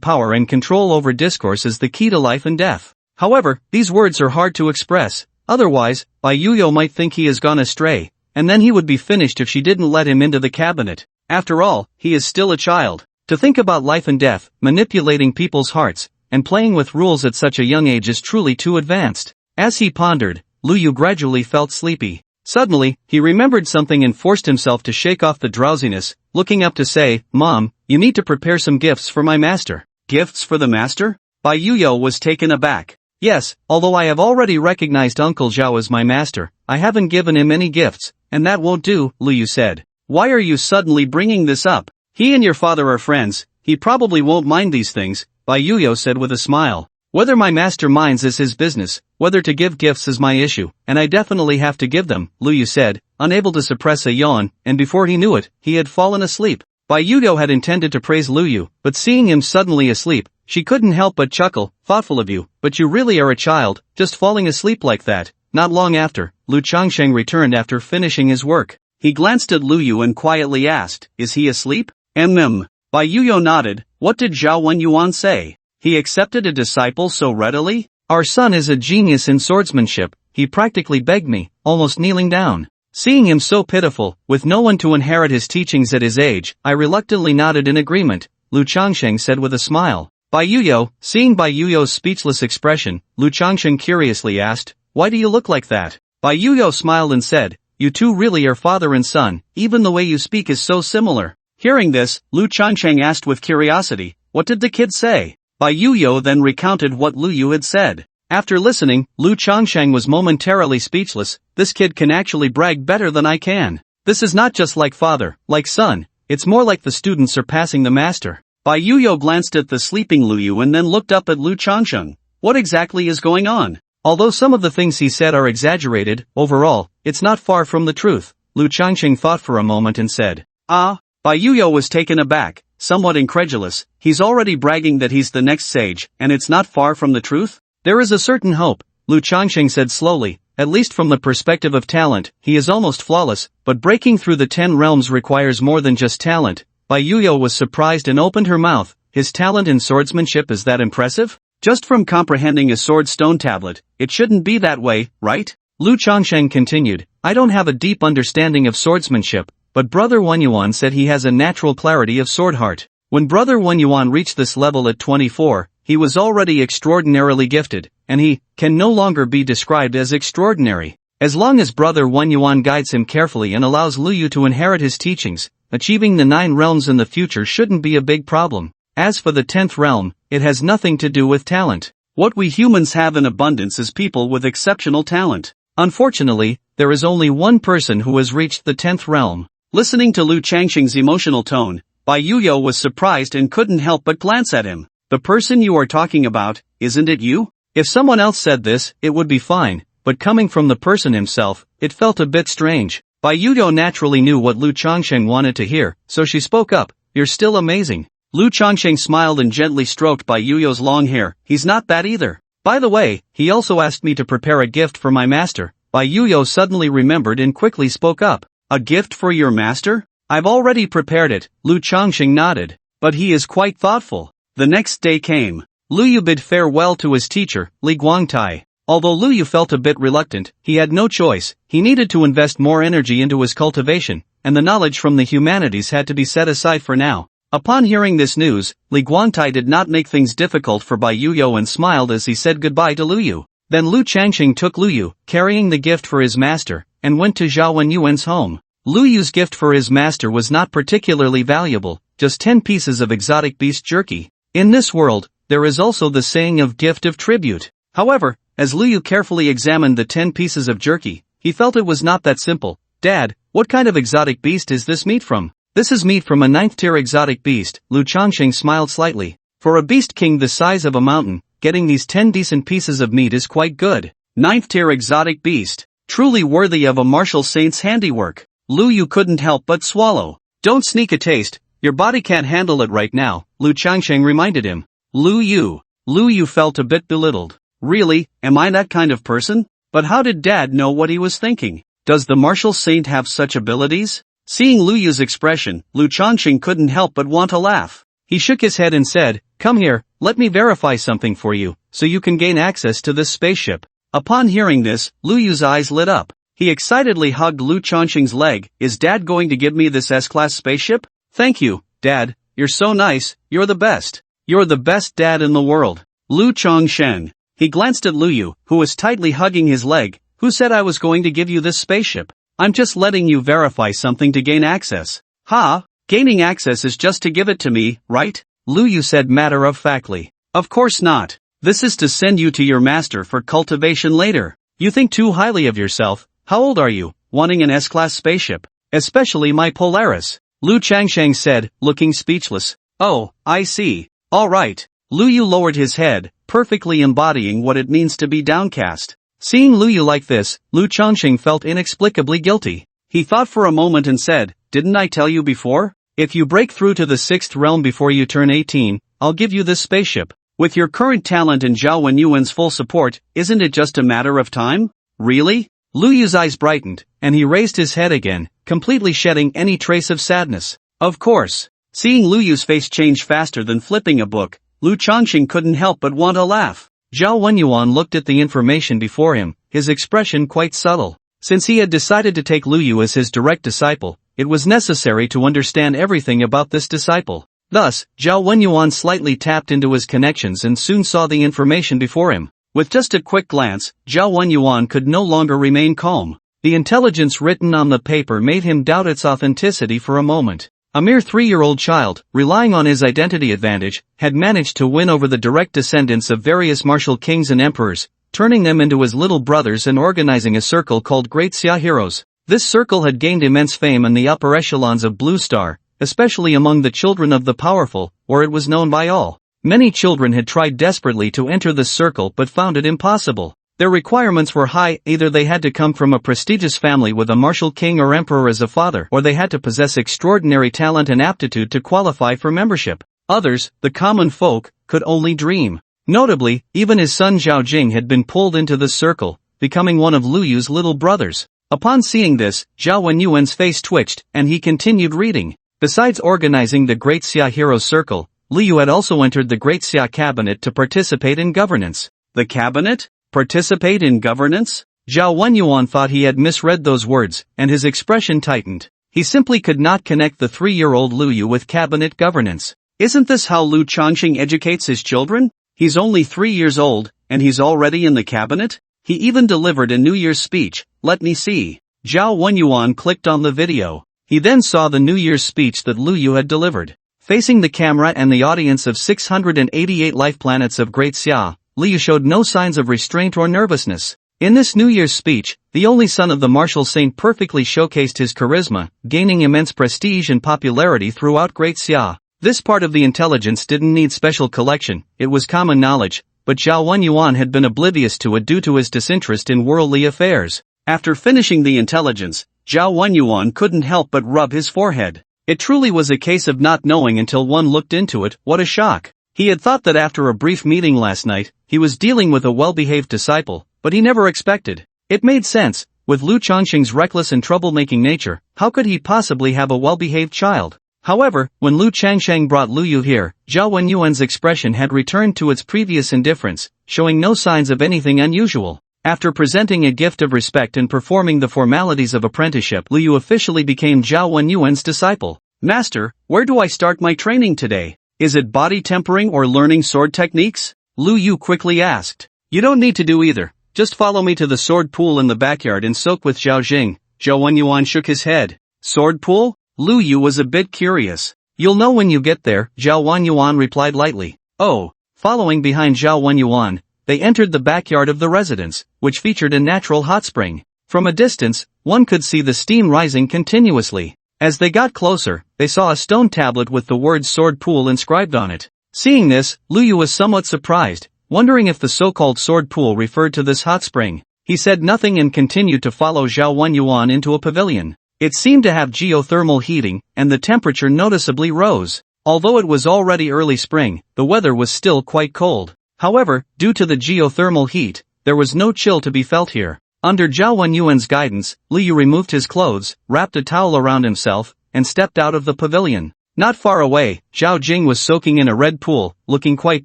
power and control over discourse is the key to life and death. However, these words are hard to express. Otherwise, Bai Yuyo might think he has gone astray, and then he would be finished if she didn't let him into the cabinet. After all, he is still a child. To think about life and death, manipulating people's hearts, and playing with rules at such a young age is truly too advanced. As he pondered, Liu gradually felt sleepy. Suddenly, he remembered something and forced himself to shake off the drowsiness, looking up to say, Mom, you need to prepare some gifts for my master. Gifts for the master? Bai Yuyo was taken aback. Yes, although I have already recognized Uncle Zhao as my master, I haven't given him any gifts, and that won't do, Liu said. Why are you suddenly bringing this up? He and your father are friends, he probably won't mind these things, Bai Yuyo said with a smile. Whether my master minds is his business, whether to give gifts is my issue, and I definitely have to give them, Liu said, unable to suppress a yawn, and before he knew it, he had fallen asleep. Bai Yuyo had intended to praise Liu, but seeing him suddenly asleep, she couldn't help but chuckle. Thoughtful of you, but you really are a child, just falling asleep like that. Not long after, Lu Changsheng returned after finishing his work. He glanced at Liu and quietly asked, is he asleep? Bai Yuyo nodded. What did Zhao Wenyuan say? He accepted a disciple so readily? Our son is a genius in swordsmanship, he practically begged me, almost kneeling down. Seeing him so pitiful, with no one to inherit his teachings at his age, I reluctantly nodded in agreement, Lu Changsheng said with a smile. Bai Yuyo, seeing Bai Yuyo's speechless expression, Lu Changsheng curiously asked, "Why do you look like that?" Bai Yuyo smiled and said, "You two really are father and son, even the way you speak is so similar." Hearing this, Lu Changsheng asked with curiosity, "What did the kid say?" Bai Yuyo then recounted what Lu Yu had said. After listening, Lu Changsheng was momentarily speechless. This kid can actually brag better than I can. This is not just like father, like son, it's more like the student surpassing the master. Bai Yuyo glanced at the sleeping Lu Yu and then looked up at Lu Changsheng. What exactly is going on? Although some of the things he said are exaggerated, overall, it's not far from the truth. Lu Changsheng thought for a moment and said, "Ah." Bai Yuyo was taken aback, somewhat incredulous. He's already bragging that he's the next sage, and it's not far from the truth? There is a certain hope, Lu Changsheng said slowly, at least from the perspective of talent, he is almost flawless, but breaking through the 10 realms requires more than just talent. Bai Yuyo was surprised and opened her mouth. His talent in swordsmanship is that impressive? Just from comprehending a sword stone tablet, it shouldn't be that way, right? Lu Changsheng continued, I don't have a deep understanding of swordsmanship, but Brother Wenyuan said he has a natural clarity of sword heart. When Brother Wenyuan reached this level at 24, he was already extraordinarily gifted, and he can no longer be described as extraordinary. As long as Brother Wenyuan guides him carefully and allows Lu Yu to inherit his teachings, achieving the 9 realms in the future shouldn't be a big problem. As for the 10th realm, it has nothing to do with talent. What we humans have in abundance is people with exceptional talent. Unfortunately, there is only one person who has reached the 10th realm. Listening to Lu Changsheng's emotional tone, Bai Yuyo was surprised and couldn't help but glance at him. The person you are talking about, isn't it you? If someone else said this, it would be fine, but coming from the person himself, it felt a bit strange. Bai Yuyo naturally knew what Lu Changsheng wanted to hear, so she spoke up, You're still amazing. Lu Changsheng smiled and gently stroked Bai Yuyo's long hair. He's not bad either. By the way, he also asked me to prepare a gift for my master. Bai Yuyo suddenly remembered and quickly spoke up. A gift for your master? I've already prepared it, Lu Changsheng nodded. But he is quite thoughtful. The next day came. Lu Yu bid farewell to his teacher, Li Guangtai. Although Lu Yu felt a bit reluctant, he had no choice. He needed to invest more energy into his cultivation, and the knowledge from the humanities had to be set aside for now. Upon hearing this news, Li Guangtai did not make things difficult for Bai Yuyo and smiled as he said goodbye to Lu Yu. Then Lu Changsheng took Lu Yu, carrying the gift for his master, and went to Zhao Wenyuan's home. Lu Yu's gift for his master was not particularly valuable, just 10 pieces of exotic beast jerky. In this world, there is also the saying of gift of tribute. However, as Lu Yu carefully examined the 10 pieces of jerky, he felt it was not that simple. Dad, what kind of exotic beast is this meat from? This is meat from a 9th-tier exotic beast, Lu Changsheng smiled slightly. For a beast king the size of a mountain, getting these 10 decent pieces of meat is quite good. 9th-tier exotic beast, truly worthy of a martial saint's handiwork. Lu Yu couldn't help but swallow. Don't sneak a taste, your body can't handle it right now, Lu Changsheng reminded him. Lu Yu felt a bit belittled. Really, am I that kind of person? But how did Dad know what he was thinking? Does the martial saint have such abilities? Seeing Lu Yu's expression, Lu Changsheng couldn't help but want to laugh. He shook his head and said, Come here, let me verify something for you, so you can gain access to this spaceship. Upon hearing this, Lu Yu's eyes lit up. He excitedly hugged Lu Changsheng's leg. Is Dad going to give me this S-class spaceship? Thank you, Dad, you're so nice, you're the best. You're the best dad in the world. Lu Changsheng. He glanced at Lu Yu, who was tightly hugging his leg. Who said I was going to give you this spaceship? I'm just letting you verify something to gain access. Ha? Gaining access is just to give it to me, right? Lu Yu said matter-of-factly. Of course not. This is to send you to your master for cultivation later. You think too highly of yourself. How old are you, wanting an S-class spaceship? Especially my Polaris. Lu Changsheng said, looking speechless. Oh, I see. All right. Lu Yu lowered his head, perfectly embodying what it means to be downcast. Seeing Lu Yu like this, Lu Changsheng felt inexplicably guilty. He thought for a moment and said, Didn't I tell you before? If you break through to the 6th realm before you turn 18, I'll give you this spaceship. With your current talent and Zhao Wenyuan's full support, isn't it just a matter of time? Really? Lu Yu's eyes brightened, and he raised his head again, completely shedding any trace of sadness. Of course. Seeing Lu Yu's face change faster than flipping a book, Lu Changsheng couldn't help but want to laugh. Zhao Wenyuan looked at the information before him, his expression quite subtle. Since he had decided to take Lu Yu as his direct disciple, it was necessary to understand everything about this disciple. Thus, Zhao Wenyuan slightly tapped into his connections and soon saw the information before him. With just a quick glance, Zhao Wenyuan could no longer remain calm. The intelligence written on the paper made him doubt its authenticity for a moment. A mere 3-year-old child, relying on his identity advantage, had managed to win over the direct descendants of various martial kings and emperors, turning them into his little brothers and organizing a circle called Great Xia Heroes. This circle had gained immense fame in the upper echelons of Blue Star, especially among the children of the powerful, where it was known by all. Many children had tried desperately to enter this circle but found it impossible. Their requirements were high, either they had to come from a prestigious family with a martial king or emperor as a father, or they had to possess extraordinary talent and aptitude to qualify for membership. Others, the common folk, could only dream. Notably, even his son Zhao Jing had been pulled into this circle, becoming one of Lu Yu's little brothers. Upon seeing this, Zhao Wenyuan's face twitched, and he continued reading. Besides organizing the Great Xia Heroes Circle, Lu Yu had also entered the Great Xia Cabinet to participate in governance. The cabinet? Participate in governance? Zhao Wenyuan thought he had misread those words, and his expression tightened. He simply could not connect the 3-year-old Lu Yu with cabinet governance. Isn't this how Lu Changqing educates his children? He's only 3 years old, and he's already in the cabinet? He even delivered a New Year's speech. Let me see. Zhao Wenyuan clicked on the video. He then saw the New Year's speech that Lu Yu had delivered. Facing the camera and the audience of 688 life planets of Great Xia, Lu Yu showed no signs of restraint or nervousness. In this New Year's speech, the only son of the martial saint perfectly showcased his charisma, gaining immense prestige and popularity throughout Great Xia. This part of the intelligence didn't need special collection, it was common knowledge, but Zhao Wenyuan had been oblivious to it due to his disinterest in worldly affairs. After finishing the intelligence, Zhao Wenyuan couldn't help but rub his forehead. It truly was a case of not knowing until one looked into it. What a shock. He had thought that after a brief meeting last night, he was dealing with a well-behaved disciple, but he never expected. It made sense. With Lu Changqing's reckless and troublemaking nature, how could he possibly have a well-behaved child? However, when Lu Changsheng brought Lu Yu here, Zhao Wenyuan's expression had returned to its previous indifference, showing no signs of anything unusual. After presenting a gift of respect and performing the formalities of apprenticeship, Lu Yu officially became Zhao Wenyuan's disciple. Master, where do I start my training today? Is it body tempering or learning sword techniques? Lu Yu quickly asked. You don't need to do either. Just follow me to the sword pool in the backyard and soak with Zhao Jing. Zhao Wenyuan shook his head. Sword pool? Lu Yu was a bit curious. You'll know when you get there, Zhao Wenyuan replied lightly. Oh. Following behind Zhao Wenyuan, they entered the backyard of the residence, which featured a natural hot spring. From a distance, one could see the steam rising continuously. As they got closer, they saw a stone tablet with the words sword pool inscribed on it. Seeing this, Lu Yu was somewhat surprised, wondering if the so-called sword pool referred to this hot spring. He said nothing and continued to follow Zhao Wenyuan into a pavilion. It seemed to have geothermal heating, and the temperature noticeably rose. Although it was already early spring, the weather was still quite cold. However, due to the geothermal heat, there was no chill to be felt here. Under Zhao Wenyuan's guidance, Lu Yu removed his clothes, wrapped a towel around himself, and stepped out of the pavilion. Not far away, Zhao Jing was soaking in a red pool, looking quite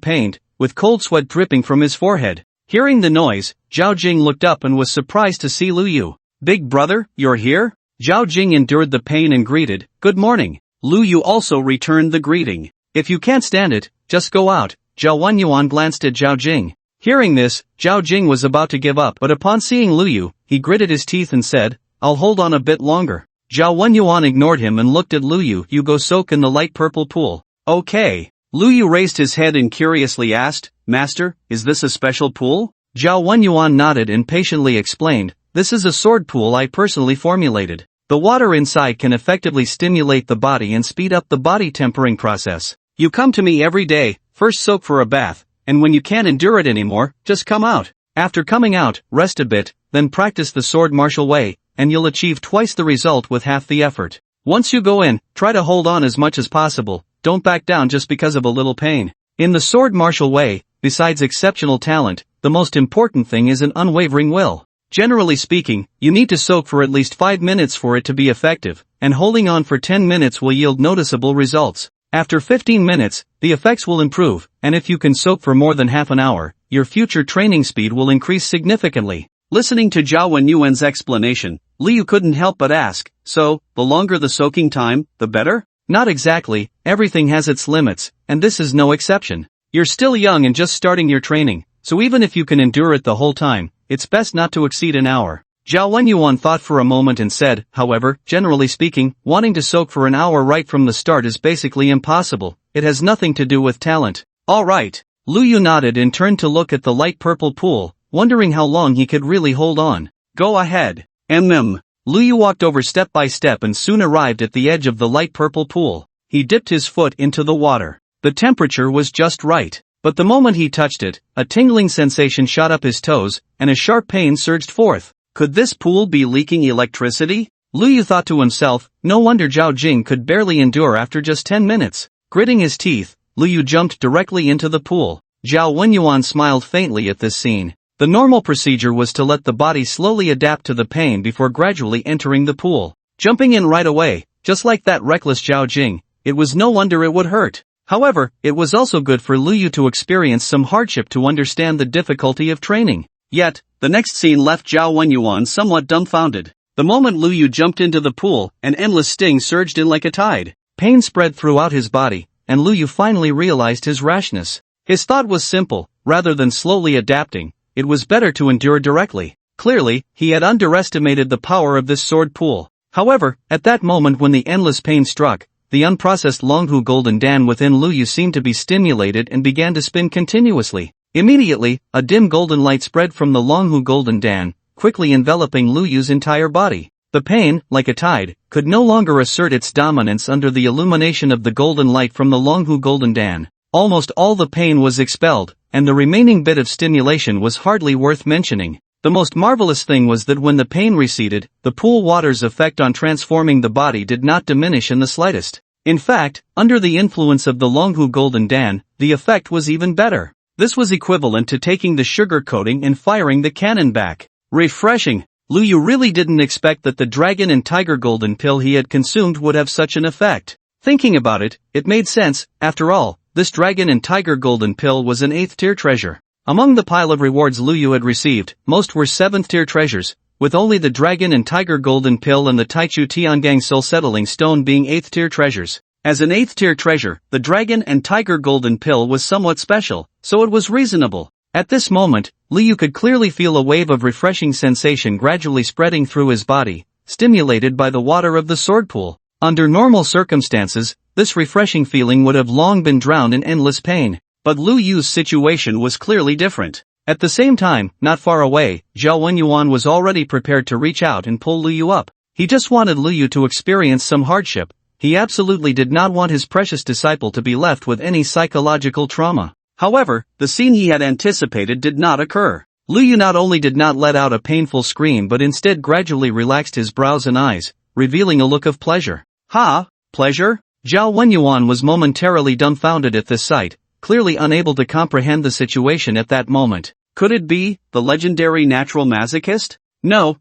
pained, with cold sweat dripping from his forehead. Hearing the noise, Zhao Jing looked up and was surprised to see Lu Yu. Big brother, you're here? Zhao Jing endured the pain and greeted, good morning. Lu Yu also returned the greeting. If you can't stand it, just go out. Zhao Wenyuan glanced at Zhao Jing. Hearing this, Zhao Jing was about to give up, but upon seeing Lu Yu, he gritted his teeth and said, I'll hold on a bit longer. Zhao Wenyuan ignored him and looked at Lu Yu. You go soak in the light purple pool. Okay. Lu Yu raised his head and curiously asked, Master, is this a special pool? Zhao Wenyuan nodded and patiently explained, this is a sword pool I personally formulated. The water inside can effectively stimulate the body and speed up the body tempering process. You come to me every day, first soak for a bath, and when you can't endure it anymore, just come out. After coming out, rest a bit, then practice the sword martial way, and you'll achieve twice the result with half the effort. Once you go in, try to hold on as much as possible, don't back down just because of a little pain. In the sword martial way, besides exceptional talent, the most important thing is an unwavering will. Generally speaking, you need to soak for at least 5 minutes for it to be effective, and holding on for 10 minutes will yield noticeable results. After 15 minutes, the effects will improve, and if you can soak for more than half an hour, your future training speed will increase significantly. Listening to Zhao Wenyuan's explanation, Liu couldn't help but ask, so, the longer the soaking time, the better? Not exactly, everything has its limits, and this is no exception. You're still young and just starting your training, so even if you can endure it the whole time, it's best not to exceed an hour. Zhao Wenyuan thought for a moment and said, however, generally speaking, wanting to soak for an hour right from the start is basically impossible. It has nothing to do with talent. Alright. Liu nodded and turned to look at the light purple pool, wondering how long he could really hold on. Go ahead. Liu walked over step by step and soon arrived at the edge of the light purple pool. He dipped his foot into the water. The temperature was just right. But the moment he touched it, a tingling sensation shot up his toes, and a sharp pain surged forth. Could this pool be leaking electricity? Liu thought to himself, no wonder Zhao Jing could barely endure after just 10 minutes. Gritting his teeth, Liu jumped directly into the pool. Zhao Wenyuan smiled faintly at this scene. The normal procedure was to let the body slowly adapt to the pain before gradually entering the pool. Jumping in right away, just like that reckless Zhao Jing, it was no wonder it would hurt. However, it was also good for Liu to experience some hardship to understand the difficulty of training. Yet, the next scene left Zhao Wenyuan somewhat dumbfounded. The moment Liu jumped into the pool, an endless sting surged in like a tide. Pain spread throughout his body, and Liu finally realized his rashness. His thought was simple, rather than slowly adapting, it was better to endure directly. Clearly, he had underestimated the power of this sword pool. However, at that moment when the endless pain struck, the unprocessed Longhu Golden Dan within Liu seemed to be stimulated and began to spin continuously. Immediately, a dim golden light spread from the Longhu Golden Dan, quickly enveloping Liu's entire body. The pain, like a tide, could no longer assert its dominance under the illumination of the golden light from the Longhu Golden Dan. Almost all the pain was expelled, and the remaining bit of stimulation was hardly worth mentioning. The most marvelous thing was that when the pain receded, the pool water's effect on transforming the body did not diminish in the slightest. In fact, under the influence of the Longhu Golden Dan, the effect was even better. This was equivalent to taking the sugar coating and firing the cannon back. Refreshing. Liu really didn't expect that the Dragon and Tiger Golden pill he had consumed would have such an effect. Thinking about it, it made sense. After all, this Dragon and Tiger Golden pill was an 8th tier treasure. Among the pile of rewards Liu had received, most were 7th tier treasures, with only the Dragon and Tiger Golden pill and the Taichu Tiangang Soul Settling Stone being 8th tier treasures. As an 8th tier treasure, the Dragon and Tiger Golden pill was somewhat special, so it was reasonable. At this moment, Liu could clearly feel a wave of refreshing sensation gradually spreading through his body, stimulated by the water of the sword pool. Under normal circumstances, this refreshing feeling would have long been drowned in endless pain. But Liu's situation was clearly different. At the same time, not far away, Zhao Wenyuan was already prepared to reach out and pull Liu up. He just wanted Liu to experience some hardship. He absolutely did not want his precious disciple to be left with any psychological trauma. However, the scene he had anticipated did not occur. Liu not only did not let out a painful scream but instead gradually relaxed his brows and eyes, revealing a look of pleasure. Ha! Pleasure? Zhao Wenyuan was momentarily dumbfounded at this sight, clearly unable to comprehend the situation at that moment. Could it be the legendary natural masochist? No,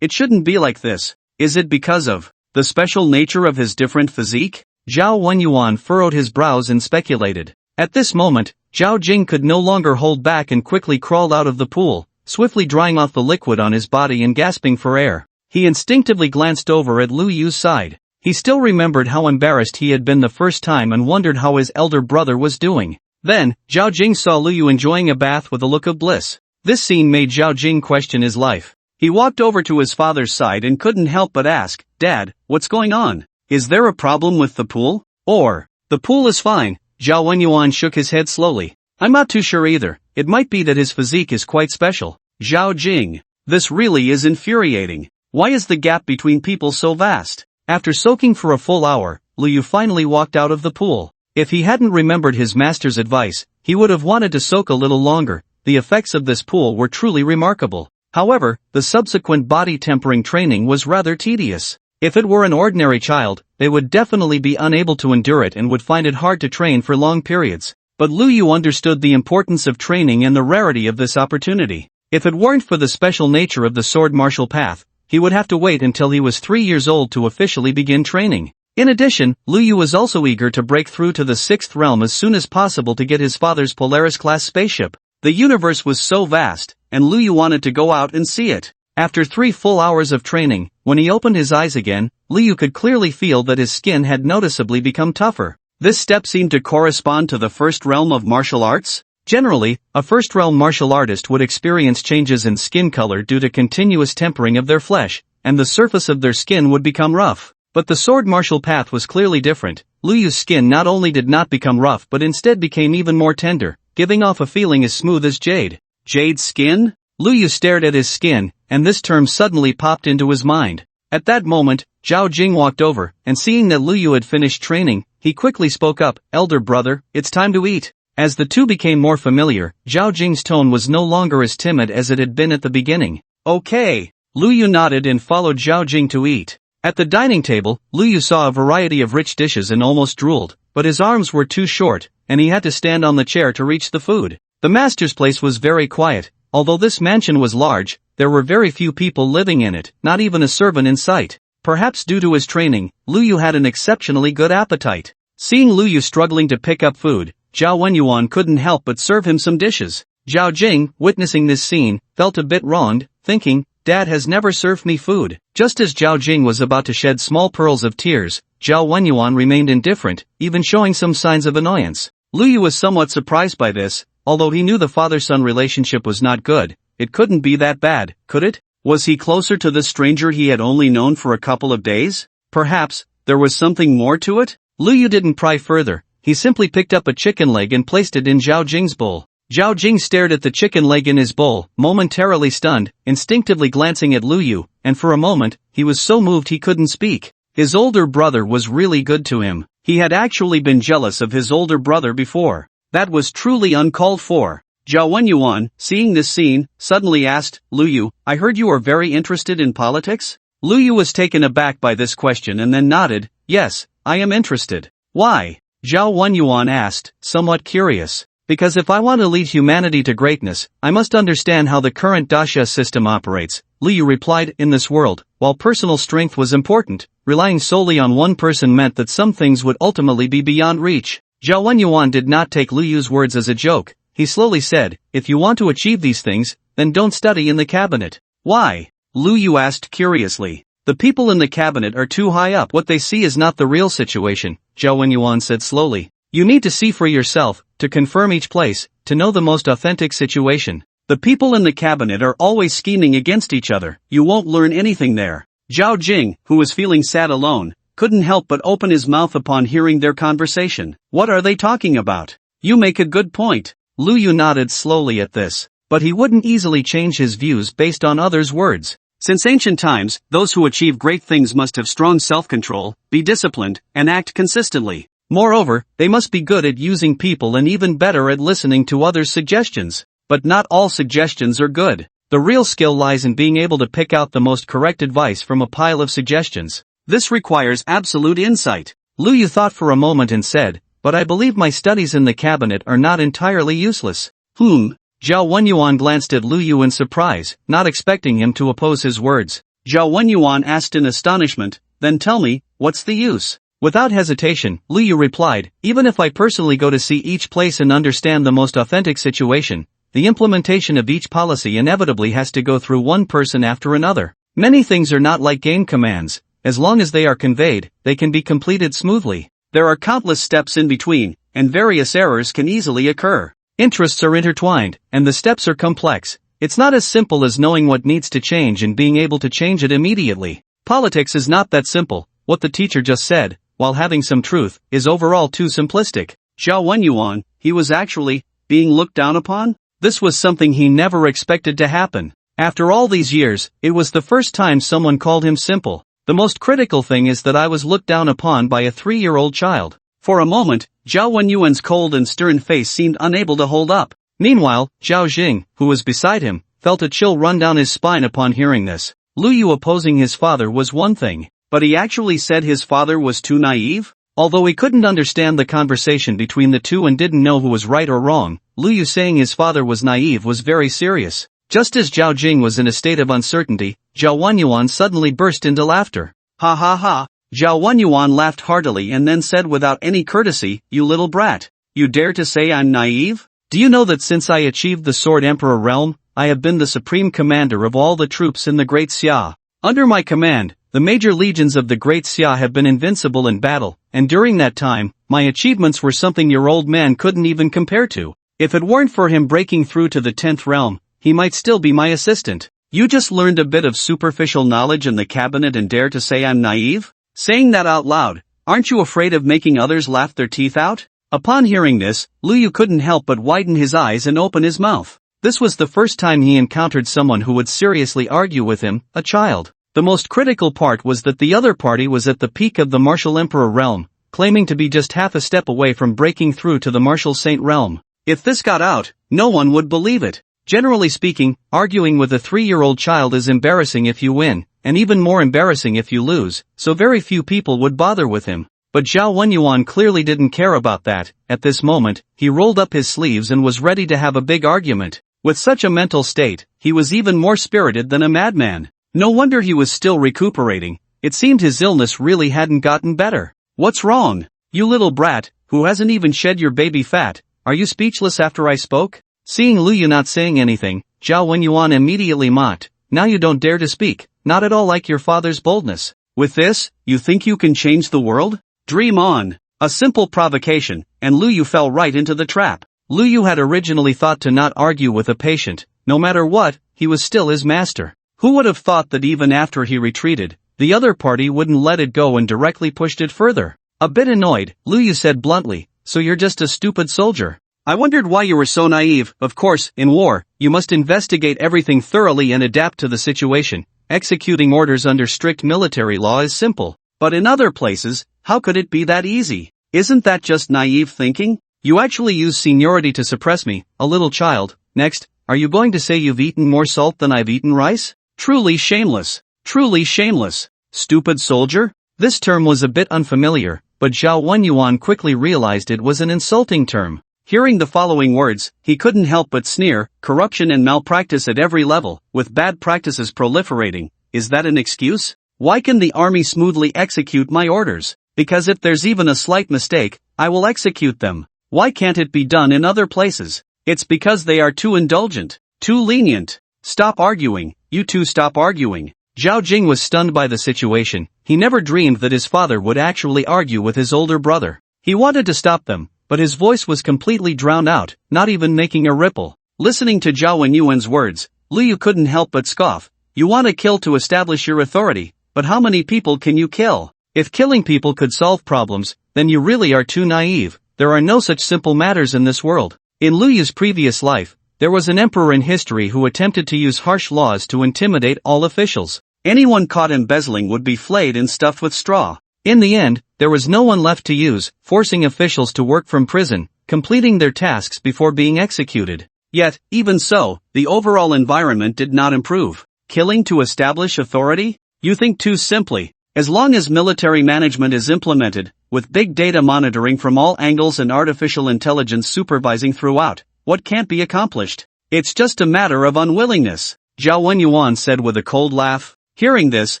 it shouldn't be like this. Is it because of the special nature of his different physique? Zhao Wenyuan furrowed his brows and speculated. At this moment, Zhao Jing could no longer hold back and quickly crawled out of the pool, swiftly drying off the liquid on his body and gasping for air. He instinctively glanced over at Liu's side. He still remembered how embarrassed he had been the first time and wondered how his elder brother was doing. Then, Zhao Jing saw Liu enjoying a bath with a look of bliss. This scene made Zhao Jing question his life. He walked over to his father's side and couldn't help but ask, "Dad, what's going on? Is there a problem with the pool? Or, the pool is fine." Zhao Wenyuan shook his head slowly. "I'm not too sure either. It might be that his physique is quite special." Zhao Jing. This really is infuriating. Why is the gap between people so vast? After soaking for a full hour, Liu finally walked out of the pool. If he hadn't remembered his master's advice, he would have wanted to soak a little longer. The effects of this pool were truly remarkable. However, the subsequent body tempering training was rather tedious. If it were an ordinary child, they would definitely be unable to endure it and would find it hard to train for long periods. But Liu understood the importance of training and the rarity of this opportunity. If it weren't for the special nature of the sword martial path, he would have to wait until he was 3 years old to officially begin training. In addition, Liu was also eager to break through to the 6th realm as soon as possible to get his father's Polaris-class spaceship. The universe was so vast, and Lu Yu wanted to go out and see it. After 3 full hours of training, when he opened his eyes again, Lu Yu could clearly feel that his skin had noticeably become tougher. This step seemed to correspond to the first realm of martial arts. Generally, a first-realm martial artist would experience changes in skin color due to continuous tempering of their flesh, and the surface of their skin would become rough. But the sword martial path was clearly different. Lu Yu's skin not only did not become rough but instead became even more tender, giving off a feeling as smooth as jade. Jade skin? Lu Yu stared at his skin, and this term suddenly popped into his mind. At that moment, Zhao Jing walked over, and seeing that Lu Yu had finished training, he quickly spoke up, "Elder brother, it's time to eat." As the two became more familiar, Zhao Jing's tone was no longer as timid as it had been at the beginning. "Okay." Lu Yu nodded and followed Zhao Jing to eat. At the dining table, Lu Yu saw a variety of rich dishes and almost drooled, but his arms were too short, and he had to stand on the chair to reach the food. The master's place was very quiet. Although this mansion was large, there were very few people living in it, not even a servant in sight. Perhaps due to his training, Lu Yu had an exceptionally good appetite. Seeing Lu Yu struggling to pick up food, Zhao Wenyuan couldn't help but serve him some dishes. Zhao Jing, witnessing this scene, felt a bit wronged, thinking, "Dad has never served me food." Just as Zhao Jing was about to shed small pearls of tears, Zhao Wenyuan remained indifferent, even showing some signs of annoyance. Lu Yu was somewhat surprised by this. Although he knew the father-son relationship was not good, it couldn't be that bad, could it? Was he closer to the stranger he had only known for a couple of days? Perhaps, there was something more to it? Lu Yu didn't pry further, he simply picked up a chicken leg and placed it in Zhao Jing's bowl. Zhao Jing stared at the chicken leg in his bowl, momentarily stunned, instinctively glancing at Lu Yu, and for a moment, he was so moved he couldn't speak. His older brother was really good to him. He had actually been jealous of his older brother before. That was truly uncalled for. Zhao Wenyuan, seeing this scene, suddenly asked, "Lu Yu, I heard you are very interested in politics?" Lu Yu was taken aback by this question and then nodded, "Yes, I am interested." "Why?" Zhao Wenyuan asked, somewhat curious. "Because if I want to lead humanity to greatness, I must understand how the current dasha system operates," Lu Yu replied. In this world, while personal strength was important, relying solely on one person meant that some things would ultimately be beyond reach. Zhao Wenyuan did not take Lu Yu's words as a joke. He slowly said, "If you want to achieve these things, then don't study in the cabinet." "Why?" Lu Yu asked curiously. "The people in the cabinet are too high up. What they see is not the real situation," Zhao Wenyuan said slowly. "You need to see for yourself, to confirm each place, to know the most authentic situation. The people in the cabinet are always scheming against each other. You won't learn anything there." Zhao Jing, who was feeling sad alone, couldn't help but open his mouth upon hearing their conversation. "What are they talking about?" "You make a good point." Lu Yu nodded slowly at this, but he wouldn't easily change his views based on others' words. Since ancient times, those who achieve great things must have strong self-control, be disciplined, and act consistently. Moreover, they must be good at using people and even better at listening to others' suggestions. But not all suggestions are good. The real skill lies in being able to pick out the most correct advice from a pile of suggestions. This requires absolute insight. Lu Yu thought for a moment and said, "But I believe my studies in the cabinet are not entirely useless." Zhao Wenyuan glanced at Lu Yu in surprise, not expecting him to oppose his words. Zhao Wenyuan asked in astonishment, "Then tell me, what's the use?" Without hesitation, Lu Yu replied, "Even if I personally go to see each place and understand the most authentic situation, the implementation of each policy inevitably has to go through one person after another. Many things are not like game commands. As long as they are conveyed, they can be completed smoothly. There are countless steps in between, and various errors can easily occur. Interests are intertwined, and the steps are complex. It's not as simple as knowing what needs to change and being able to change it immediately. Politics is not that simple. What the teacher just said, while having some truth, is overall too simplistic." Zhao Wenyuan, he was actually being looked down upon? This was something he never expected to happen. After all these years, it was the first time someone called him simple. "The most critical thing is that I was looked down upon by a 3-year-old child." For a moment, Zhao Wenyuan's cold and stern face seemed unable to hold up. Meanwhile, Zhao Jing, who was beside him, felt a chill run down his spine upon hearing this. Lu Yu opposing his father was one thing, but he actually said his father was too naive? Although he couldn't understand the conversation between the two and didn't know who was right or wrong, Lu Yu saying his father was naive was very serious. Just as Zhao Jing was in a state of uncertainty, Zhao Wenyuan suddenly burst into laughter. "Ha ha ha." Zhao Wenyuan laughed heartily and then said without any courtesy, "You little brat. You dare to say I'm naive? Do you know that since I achieved the Sword Emperor realm, I have been the supreme commander of all the troops in the Great Xia? Under my command, the major legions of the Great Xia have been invincible in battle, and during that time, my achievements were something your old man couldn't even compare to. If it weren't for him breaking through to the 10th realm, he might still be my assistant. You just learned a bit of superficial knowledge in the cabinet and dare to say I'm naive? Saying that out loud, aren't you afraid of making others laugh their teeth out? Upon hearing this, Liu couldn't help but widen his eyes and open his mouth. This was the first time he encountered someone who would seriously argue with him, a child. The most critical part was that the other party was at the peak of the Martial Emperor realm, claiming to be just half a step away from breaking through to the Martial Saint realm. If this got out, no one would believe it. Generally speaking, arguing with a 3-year-old child is embarrassing if you win, and even more embarrassing if you lose, so very few people would bother with him. But Zhao Wenyuan clearly didn't care about that. At this moment, he rolled up his sleeves and was ready to have a big argument. With such a mental state, he was even more spirited than a madman. No wonder he was still recuperating. It seemed his illness really hadn't gotten better. What's wrong? You little brat, who hasn't even shed your baby fat, are you speechless after I spoke? Seeing Liu not saying anything, Zhao Wenyuan immediately mocked. Now you don't dare to speak, not at all like your father's boldness. With this, you think you can change the world? Dream on. A simple provocation, and Liu fell right into the trap. Liu had originally thought to not argue with a patient. No matter what, he was still his master. Who would have thought that even after he retreated, the other party wouldn't let it go and directly pushed it further? A bit annoyed, Liu said bluntly, so you're just a stupid soldier. I wondered why you were so naive. Of course, in war, you must investigate everything thoroughly and adapt to the situation. Executing orders under strict military law is simple. But in other places, how could it be that easy? Isn't that just naive thinking? You actually use seniority to suppress me, a little child. Next, are you going to say you've eaten more salt than I've eaten rice? Truly shameless. Truly shameless. Stupid soldier? This term was a bit unfamiliar, but Zhao Wenyuan quickly realized it was an insulting term. Hearing the following words, he couldn't help but sneer. Corruption and malpractice at every level, with bad practices proliferating. Is that an excuse? Why can the army smoothly execute my orders? Because if there's even a slight mistake, I will execute them. Why can't it be done in other places? It's because they are too indulgent, too lenient. Stop arguing, you two stop arguing. Zhao Jing was stunned by the situation. He never dreamed that his father would actually argue with his older brother. He wanted to stop them, but his voice was completely drowned out, not even making a ripple. Listening to Zhao Wenyuan's words, Liu couldn't help but scoff. You want to kill to establish your authority, but how many people can you kill? If killing people could solve problems, then you really are too naive. There are no such simple matters in this world. In Liu's previous life, there was an emperor in history who attempted to use harsh laws to intimidate all officials. Anyone caught embezzling would be flayed and stuffed with straw. In the end, there was no one left to use, forcing officials to work from prison, completing their tasks before being executed. Yet, even so, the overall environment did not improve. Killing to establish authority? You think too simply. As long as military management is implemented, with big data monitoring from all angles and artificial intelligence supervising throughout, what can't be accomplished? It's just a matter of unwillingness, Zhao Wenyuan said with a cold laugh. Hearing this,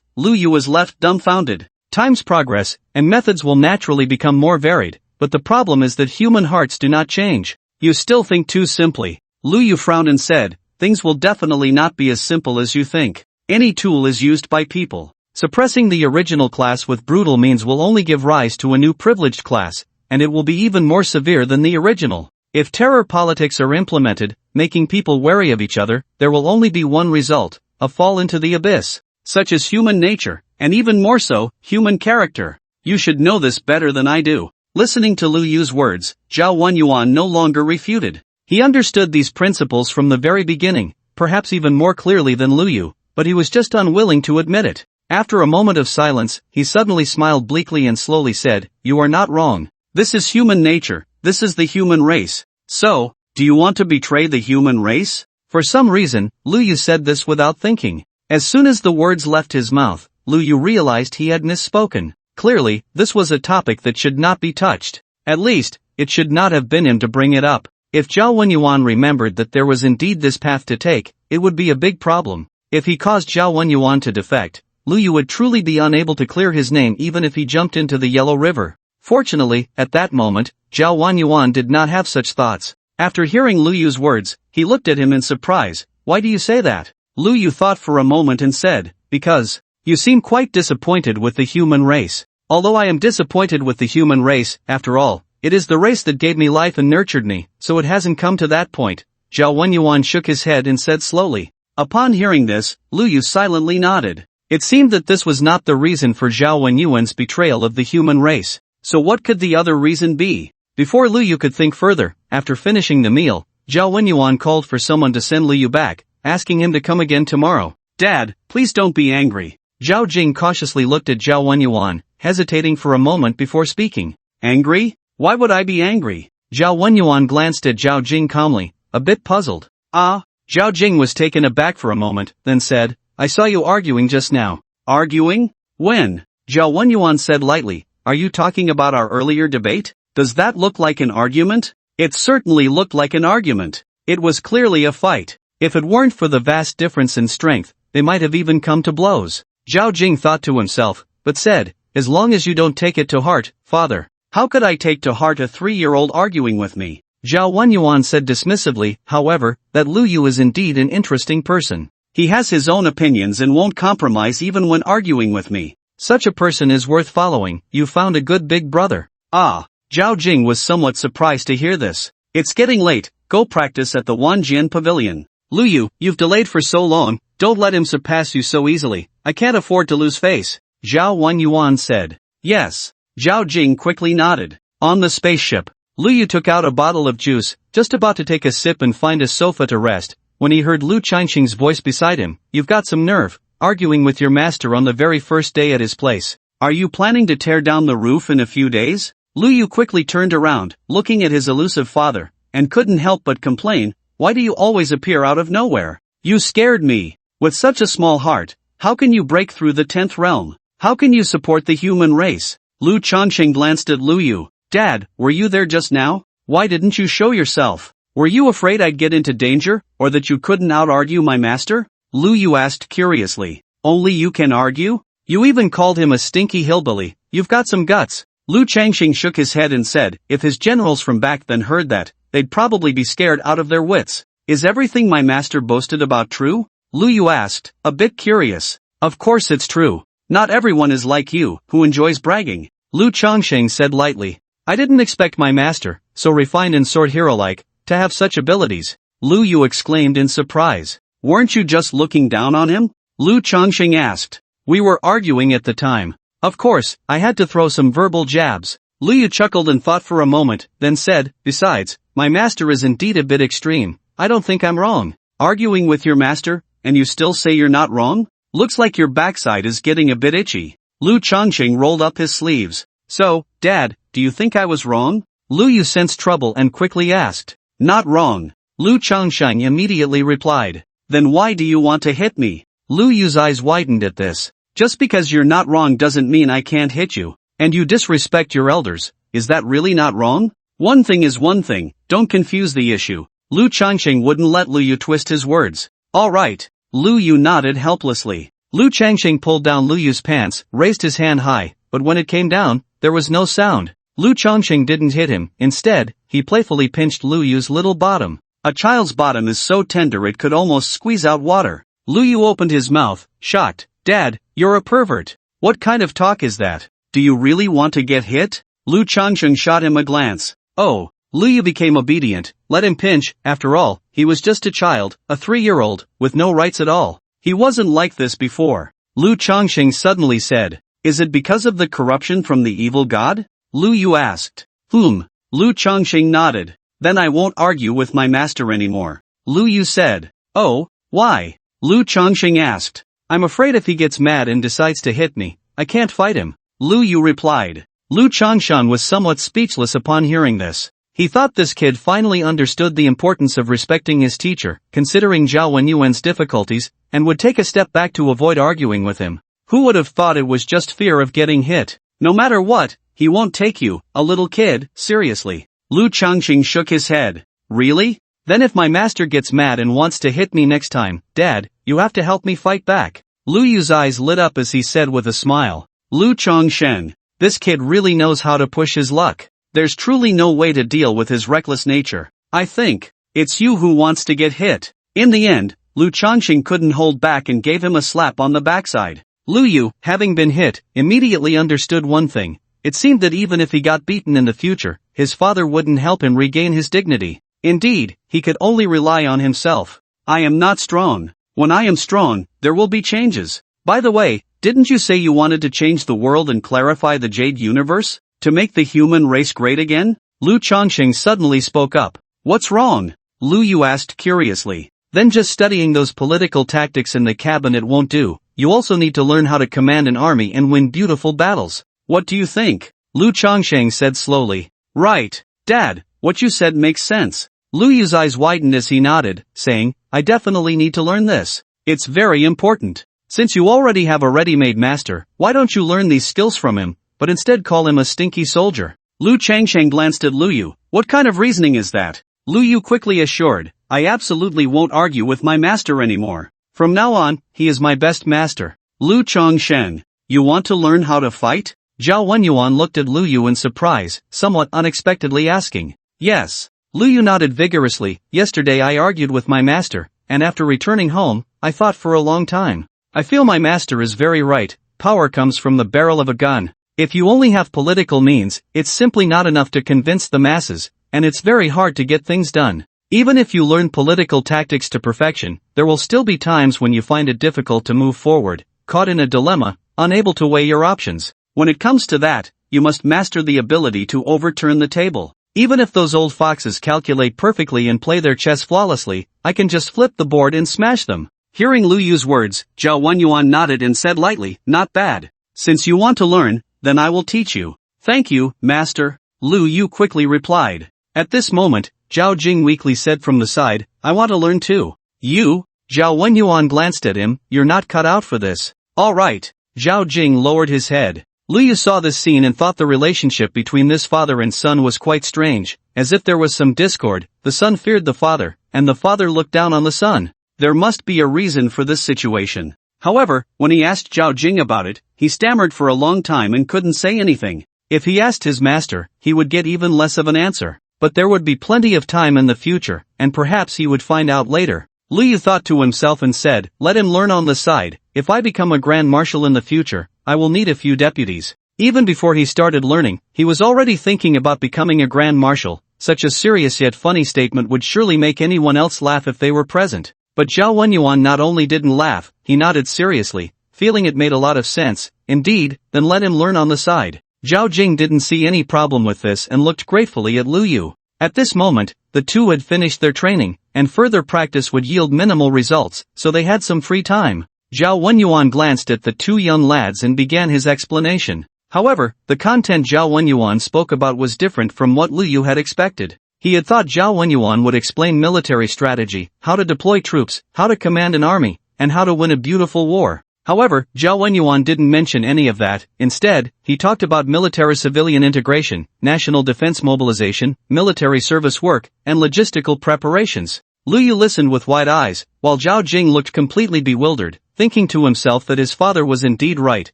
Liu was left dumbfounded. Times progress, and methods will naturally become more varied, but the problem is that human hearts do not change. You still think too simply. Liu frowned and said, things will definitely not be as simple as you think. Any tool is used by people. Suppressing the original class with brutal means will only give rise to a new privileged class, and it will be even more severe than the original. If terror politics are implemented, making people wary of each other, there will only be one result, a fall into the abyss. Such is human nature, and even more so, human character. You should know this better than I do. Listening to Liu's words, Zhao Wenyuan no longer refuted. He understood these principles from the very beginning, perhaps even more clearly than Liu, but he was just unwilling to admit it. After a moment of silence, he suddenly smiled bleakly and slowly said, "You are not wrong. This is human nature, this is the human race. So, do you want to betray the human race?" For some reason, Liu said this without thinking. As soon as the words left his mouth, Liu realized he had misspoken. Clearly, this was a topic that should not be touched. At least, it should not have been him to bring it up. If Zhao Wenyuan remembered that there was indeed this path to take, it would be a big problem. If he caused Zhao Wenyuan to defect, Liu would truly be unable to clear his name even if he jumped into the Yellow River. Fortunately, at that moment, Zhao Wenyuan did not have such thoughts. After hearing Lu Yu's words, he looked at him in surprise. Why do you say that? Lu Yu thought for a moment and said, because you seem quite disappointed with the human race. Although I am disappointed with the human race, after all, it is the race that gave me life and nurtured me, so it hasn't come to that point. Zhao Wenyuan shook his head and said slowly. Upon hearing this, Lu Yu silently nodded. It seemed that this was not the reason for Zhao Wenyuan's betrayal of the human race. So what could the other reason be? Before Lu Yu could think further, after finishing the meal, Zhao Wenyuan called for someone to send Lu Yu back, asking him to come again tomorrow. Dad, please don't be angry. Zhao Jing cautiously looked at Zhao Wenyuan, hesitating for a moment before speaking. Angry? Why would I be angry? Zhao Wenyuan glanced at Zhao Jing calmly, a bit puzzled. Zhao Jing was taken aback for a moment, then said, I saw you arguing just now. Arguing? When? Zhao Wenyuan said lightly, are you talking about our earlier debate? Does that look like an argument? It certainly looked like an argument. It was clearly a fight. If it weren't for the vast difference in strength, they might have even come to blows. Zhao Jing thought to himself, but said, as long as you don't take it to heart, father. How could I take to heart a 3-year-old arguing with me? Zhao Wenyuan said dismissively, however, that Lu Yu is indeed an interesting person. He has his own opinions and won't compromise even when arguing with me. Such a person is worth following. You found a good big brother. Zhao Jing was somewhat surprised to hear this. It's getting late, go practice at the Wanjian Pavilion. Lu Yu, you've delayed for so long, don't let him surpass you so easily. I can't afford to lose face. Zhao Wenyuan said. Yes. Zhao Jing quickly nodded. On the spaceship, Lu Yu took out a bottle of juice, just about to take a sip and find a sofa to rest, when he heard Lu Changxing's voice beside him. You've got some nerve, arguing with your master on the very first day at his place. Are you planning to tear down the roof in a few days? Lu Yu quickly turned around, looking at his elusive father, and couldn't help but complain, why do you always appear out of nowhere? You scared me. With such a small heart, how can you break through the 10th realm? How can you support the human race? Lu Changxing glanced at Lu Yu. Dad, were you there just now? Why didn't you show yourself? Were you afraid I'd get into danger, or that you couldn't out-argue my master? Lu Yu asked curiously. Only you can argue? You even called him a stinky hillbilly. You've got some guts. Lu Changxing shook his head and said, if his generals from back then heard that, they'd probably be scared out of their wits. Is everything my master boasted about true? Lu Yu asked, a bit curious. Of course it's true. Not everyone is like you, who enjoys bragging. Lu Changxing said lightly. I didn't expect my master, so refined and sword hero-like, to have such abilities. Lu Yu exclaimed in surprise. Weren't you just looking down on him? Lu Changxing asked. We were arguing at the time. Of course, I had to throw some verbal jabs. Lu Yu chuckled and thought for a moment, then said, besides, my master is indeed a bit extreme. I don't think I'm wrong. Arguing with your master, and you still say you're not wrong? Looks like your backside is getting a bit itchy. Lu Changxing rolled up his sleeves. So, Dad, do you think I was wrong? Lu Yu sensed trouble and quickly asked. Not wrong. Lu Changxing immediately replied. Then why do you want to hit me? Lu Yu's eyes widened at this. Just because you're not wrong doesn't mean I can't hit you. And you disrespect your elders. Is that really not wrong? One thing is one thing, don't confuse the issue. Lu Changxing wouldn't let Lu Yu twist his words. Alright. Lu Yu nodded helplessly. Lu Changxing pulled down Lu Yu's pants, raised his hand high, but when it came down, there was no sound. Lu Changxing didn't hit him. Instead, he playfully pinched Lu Yu's little bottom. A child's bottom is so tender it could almost squeeze out water. Lu Yu opened his mouth, shocked. Dad, you're a pervert. What kind of talk is that? Do you really want to get hit? Lu Changxing shot him a glance. Oh. Lu Yu became obedient. Let him pinch, after all, he was just a child, a 3-year-old, with no rights at all. He wasn't like this before. Lu Changxing suddenly said. Is it because of the corruption from the evil god? Lu Yu asked. Lu Changxing nodded. Then I won't argue with my master anymore. Lu Yu said. Oh, why? Lu Changxing asked. I'm afraid if he gets mad and decides to hit me, I can't fight him. Lu Yu replied. Lu Changxing was somewhat speechless upon hearing this. He thought this kid finally understood the importance of respecting his teacher, considering Zhao Wenyuan's difficulties, and would take a step back to avoid arguing with him. Who would have thought it was just fear of getting hit? No matter what, he won't take you, a little kid, seriously. Lu Changxing shook his head. Really? Then if my master gets mad and wants to hit me next time, Dad, you have to help me fight back. Lu Yu's eyes lit up as he said with a smile. Lu Changxing, this kid really knows how to push his luck. There's truly no way to deal with his reckless nature. I think it's you who wants to get hit. In the end, Lu Changxing couldn't hold back and gave him a slap on the backside. Lu Yu, having been hit, immediately understood one thing. It seemed that even if he got beaten in the future, his father wouldn't help him regain his dignity. Indeed, he could only rely on himself. I am not strong. When I am strong, there will be changes. By the way, didn't you say you wanted to change the world and clarify the Jade Universe? To make the human race great again? Lu Changxing suddenly spoke up. What's wrong? Lu Yu asked curiously. Then just studying those political tactics in the cabinet won't do. You also need to learn how to command an army and win beautiful battles. What do you think? Lu Changxing said slowly. Right, Dad, what you said makes sense. Lu Yu's eyes widened as he nodded, saying, I definitely need to learn this. It's very important. Since you already have a ready-made master, why don't you learn these skills from him, but instead call him a stinky soldier? Lu Changxing glanced at Lu Yu. What kind of reasoning is that? Lu Yu quickly assured, I absolutely won't argue with my master anymore. From now on, he is my best master. Lu Changxing, you want to learn how to fight? Zhao Wenyuan looked at Lu Yu in surprise, somewhat unexpectedly asking. Yes. Lu Yu nodded vigorously. Yesterday I argued with my master, and after returning home, I fought for a long time. I feel my master is very right. Power comes from the barrel of a gun. If you only have political means, it's simply not enough to convince the masses, and it's very hard to get things done. Even if you learn political tactics to perfection, there will still be times when you find it difficult to move forward, caught in a dilemma, unable to weigh your options. When it comes to that, you must master the ability to overturn the table. Even if those old foxes calculate perfectly and play their chess flawlessly, I can just flip the board and smash them. Hearing Lu Yu's words, Zhao Wenyuan nodded and said lightly, not bad. Since you want to learn, then I will teach you. Thank you, master. Lu Yu quickly replied. At this moment, Zhao Jing weakly said from the side, I want to learn too. You? Zhao Wenyuan glanced at him, you're not cut out for this. Alright. Zhao Jing lowered his head. Lu Yu saw this scene and thought the relationship between this father and son was quite strange, as if there was some discord. The son feared the father, and the father looked down on the son. There must be a reason for this situation. However, when he asked Zhao Jing about it, he stammered for a long time and couldn't say anything. If he asked his master, he would get even less of an answer. But there would be plenty of time in the future, and perhaps he would find out later. Lu Yu thought to himself and said, let him learn on the side. If I become a grand marshal in the future, I will need a few deputies. Even before he started learning, he was already thinking about becoming a grand marshal. Such a serious yet funny statement would surely make anyone else laugh if they were present. But Zhao Wenyuan not only didn't laugh, he nodded seriously, feeling it made a lot of sense. Indeed, then let him learn on the side. Zhao Jing didn't see any problem with this and looked gratefully at Lu Yu. At this moment, the two had finished their training, and further practice would yield minimal results, so they had some free time. Zhao Wenyuan glanced at the two young lads and began his explanation. However, the content Zhao Wenyuan spoke about was different from what Lu Yu had expected. He had thought Zhao Wenyuan would explain military strategy, how to deploy troops, how to command an army, and how to win a beautiful war. However, Zhao Wenyuan didn't mention any of that. Instead, he talked about military-civilian integration, national defense mobilization, military service work, and logistical preparations. Lu Yu listened with wide eyes, while Zhao Jing looked completely bewildered, thinking to himself that his father was indeed right.